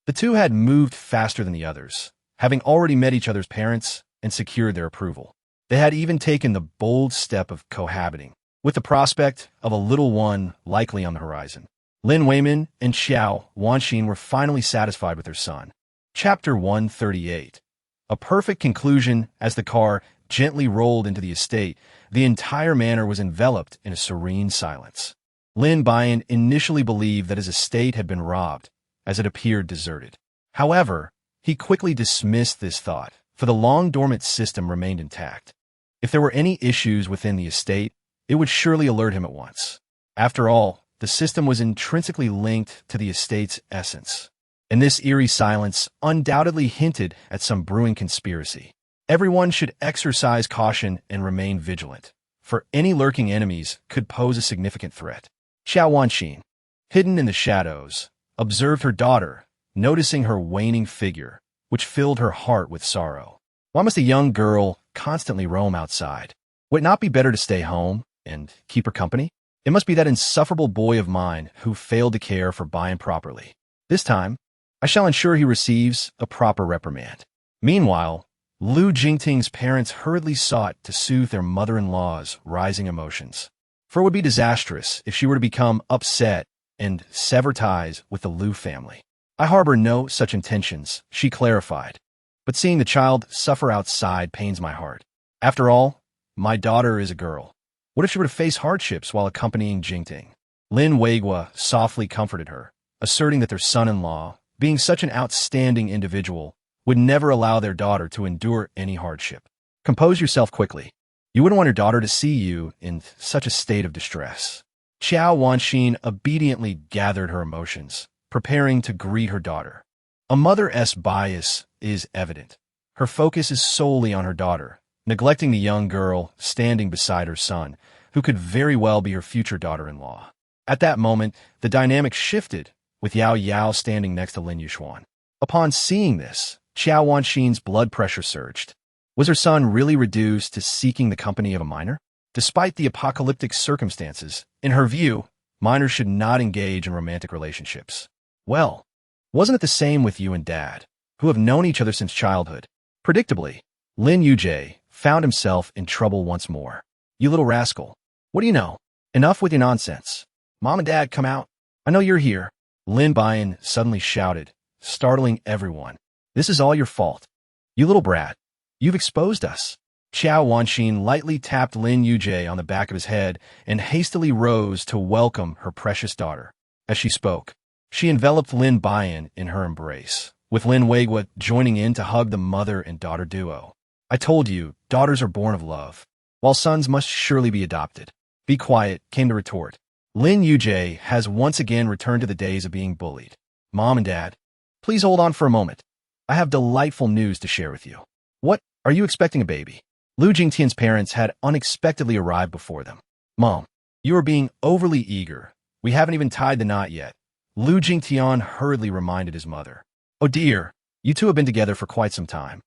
the two had moved faster than the others, having already met each other's parents and secured their approval. They had even taken the bold step of cohabiting, with the prospect of a little one likely on the horizon. Lin Weimin and Xiao Wanxin were finally satisfied with their son. Chapter 138. A perfect conclusion as the car gently rolled into the estate. The entire manor was enveloped in a serene silence. Lin Buyan initially believed that his estate had been robbed, as it appeared deserted. However, he quickly dismissed this thought, for the long-dormant system remained intact. If there were any issues within the estate, it would surely alert him at once. After all, the system was intrinsically linked to the estate's essence. And this eerie silence undoubtedly hinted at some brewing conspiracy. Everyone should exercise caution and remain vigilant, for any lurking enemies could pose a significant threat. Xiao Wanxin, hidden in the shadows, observed her daughter, noticing her waning figure, which filled her heart with sorrow. Why must a young girl constantly roam outside? Would it not be better to stay home and keep her company? It must be that insufferable boy of mine who failed to care for Buyan properly. This time, I shall ensure he receives a proper reprimand. Meanwhile, Lu Jingting's parents hurriedly sought to soothe their mother-in-law's rising emotions. For it would be disastrous if she were to become upset and sever ties with the Lu family. I harbor no such intentions, she clarified. But seeing the child suffer outside pains my heart. After all, my daughter is a girl. What if she were to face hardships while accompanying Jingting? Lin Weigua softly comforted her, asserting that their son-in-law, being such an outstanding individual, would never allow their daughter to endure any hardship. Compose yourself quickly. You wouldn't want your daughter to see you in such a state of distress. Xiao Wanxin obediently gathered her emotions, preparing to greet her daughter. A mother's bias is evident. Her focus is solely on her daughter, neglecting the young girl standing beside her son, who could very well be her future daughter-in-law. At that moment, the dynamic shifted, with Yao Yao standing next to Lin Yushuan. Upon seeing this, Xiao Wanxin's blood pressure surged. Was her son really reduced to seeking the company of a minor? Despite the apocalyptic circumstances, in her view, minors should not engage in romantic relationships. Well, wasn't it the same with you and Dad, who have known each other since childhood? Predictably, Lin Yujie found himself in trouble once more. You little rascal. What do you know? Enough with your nonsense. Mom and Dad, come out. I know you're here. Lin Buyan suddenly shouted, startling everyone. This is all your fault. You little brat. You've exposed us. Xiao Wanxin lightly tapped Lin Yujie on the back of his head and hastily rose to welcome her precious daughter. As she spoke, she enveloped Lin Buyan in her embrace, with Lin Weigua joining in to hug the mother and daughter duo. I told you, daughters are born of love, while sons must surely be adopted. Be quiet, came the retort. Lin Yujie has once again returned to the days of being bullied. Mom and Dad, please hold on for a moment. I have delightful news to share with you. What? Are you expecting a baby? Lu Jingtian's parents had unexpectedly arrived before them. Mom, you are being overly eager. We haven't even tied the knot yet. Lu Jingtian hurriedly reminded his mother. Oh dear, you two have been together for quite some time.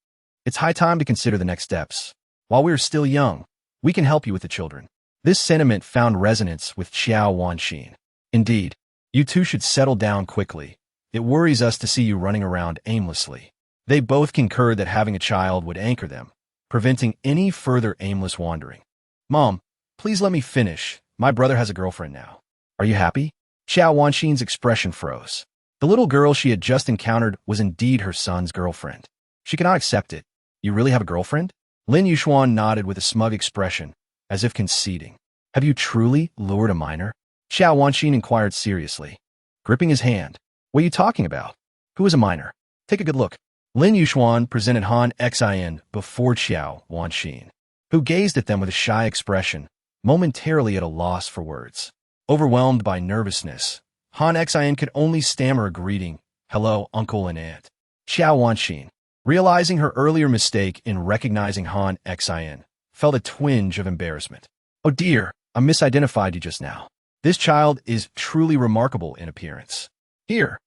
It's high time to consider the next steps. While we are still young, we can help you with the children. This sentiment found resonance with Xiao Wanxin. Indeed, you two should settle down quickly. It worries us to see you running around aimlessly. They both concurred that having a child would anchor them, preventing any further aimless wandering. Mom, please let me finish. My brother has a girlfriend now. Are you happy? Xiao Wanxin's expression froze. The little girl she had just encountered was indeed her son's girlfriend. She cannot accept it. You really have a girlfriend? Lin Yushuan nodded with a smug expression, as if conceding. Have you truly lured a minor? Xiao Wanxin inquired seriously, gripping his hand. What are you talking about? Who is a minor? Take a good look. Lin Yushuan presented Han Xin before Xiao Wanxin, who gazed at them with a shy expression, momentarily at a loss for words. Overwhelmed by nervousness, Han Xin could only stammer a greeting, hello, uncle and aunt. Xiao Wanxin, realizing her earlier mistake in recognizing Han Xin, felt a twinge of embarrassment. Oh dear, I misidentified you just now. This child is truly remarkable in appearance. Here,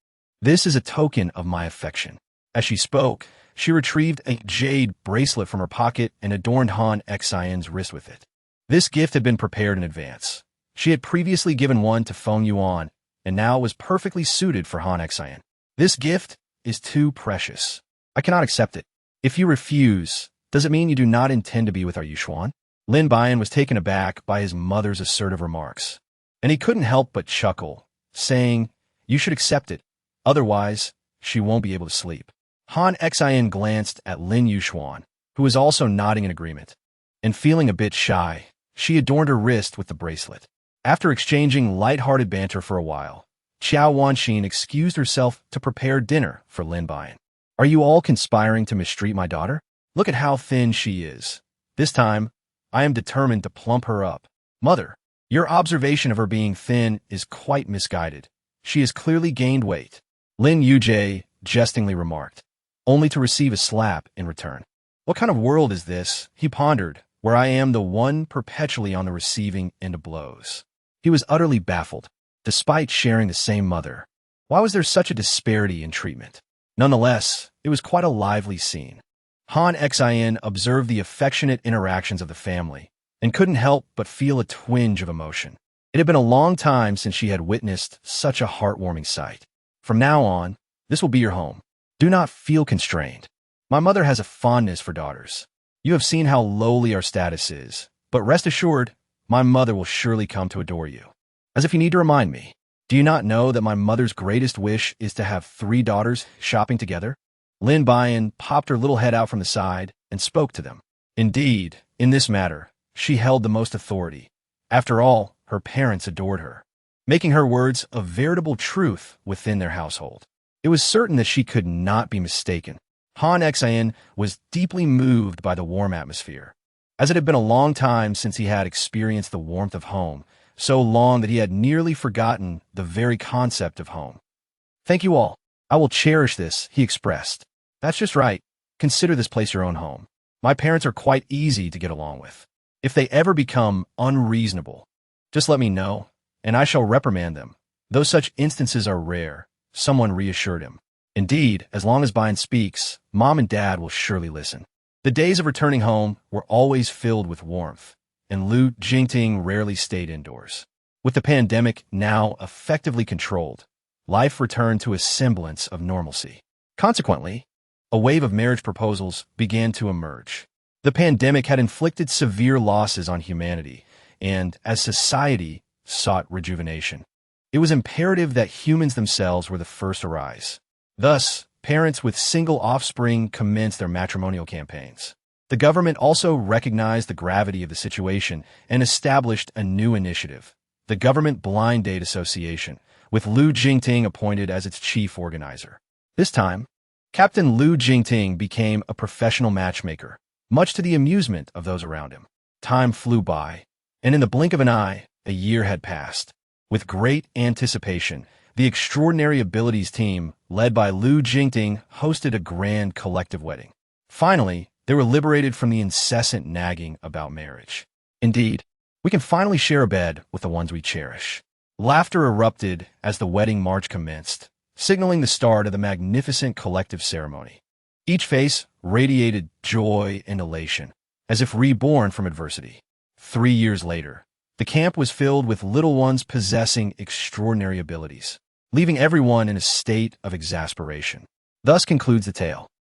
this is a token of my affection. As she spoke, she retrieved a jade bracelet from her pocket and adorned Han Xion's wrist with it. This gift had been prepared in advance. She had previously given one to Feng Yuan, and now it was perfectly suited for Han Xion. This gift is too precious. I cannot accept it. If you refuse, does it mean you do not intend to be with our Yushuan? Lin Buyan was taken aback by his mother's assertive remarks, and he couldn't help but chuckle, saying, you should accept it. Otherwise, she won't be able to sleep. Han Xin glanced at Lin Yuxuan, who was also nodding in agreement. And feeling a bit shy, she adorned her wrist with the bracelet. After exchanging light-hearted banter for a while, Xiao Wanxin excused herself to prepare dinner for Lin Buyan. Are you all conspiring to mistreat my daughter? Look at how thin she is. This time, I am determined to plump her up. Mother, your observation of her being thin is quite misguided. She has clearly gained weight, Lin Yujie jestingly remarked, only to receive a slap in return. What kind of world is this, he pondered, where I am the one perpetually on the receiving end of blows? He was utterly baffled, despite sharing the same mother. Why was there such a disparity in treatment? Nonetheless, it was quite a lively scene. Han Xin observed the affectionate interactions of the family and couldn't help but feel a twinge of emotion. It had been a long time since she had witnessed such a heartwarming sight. From now on, this will be your home. Do not feel constrained. My mother has a fondness for daughters. You have seen how lowly our status is, but rest assured, my mother will surely come to adore you. As if you need to remind me, do you not know that my mother's greatest wish is to have 3 daughters shopping together? Lin Buyan popped her little head out from the side and spoke to them. Indeed, in this matter, she held the most authority. After all, her parents adored her, making her words a veritable truth within their household. It was certain that she could not be mistaken. Han Xin was deeply moved by the warm atmosphere, as it had been a long time since he had experienced the warmth of home, so long that he had nearly forgotten the very concept of home. Thank you all. I will cherish this, he expressed. That's just right. Consider this place your own home. My parents are quite easy to get along with. If they ever become unreasonable, just let me know, and I shall reprimand them. Though such instances are rare, someone reassured him. Indeed, as long as Buyan speaks, Mom and Dad will surely listen. The days of returning home were always filled with warmth, and Lu Jingting rarely stayed indoors. With the pandemic now effectively controlled, life returned to a semblance of normalcy. Consequently, a wave of marriage proposals began to emerge. The pandemic had inflicted severe losses on humanity, and as society sought rejuvenation, it was imperative that humans themselves were the first to rise. Thus, parents with single offspring commenced their matrimonial campaigns. The government also recognized the gravity of the situation and established a new initiative, the Government Blind Date Association, with Lu Jingting appointed as its chief organizer. This time, Captain Lu Jingting became a professional matchmaker, much to the amusement of those around him. Time flew by, and in the blink of an eye, a year had passed. With great anticipation, the Extraordinary Abilities team, led by Lu Jingting, hosted a grand collective wedding. Finally, they were liberated from the incessant nagging about marriage. Indeed, we can finally share a bed with the ones we cherish. Laughter erupted as the wedding march commenced, signaling the start of the magnificent collective ceremony. Each face radiated joy and elation, as if reborn from adversity. 3 years later, the camp was filled with little ones possessing extraordinary abilities, leaving everyone in a state of exasperation. Thus concludes the tale.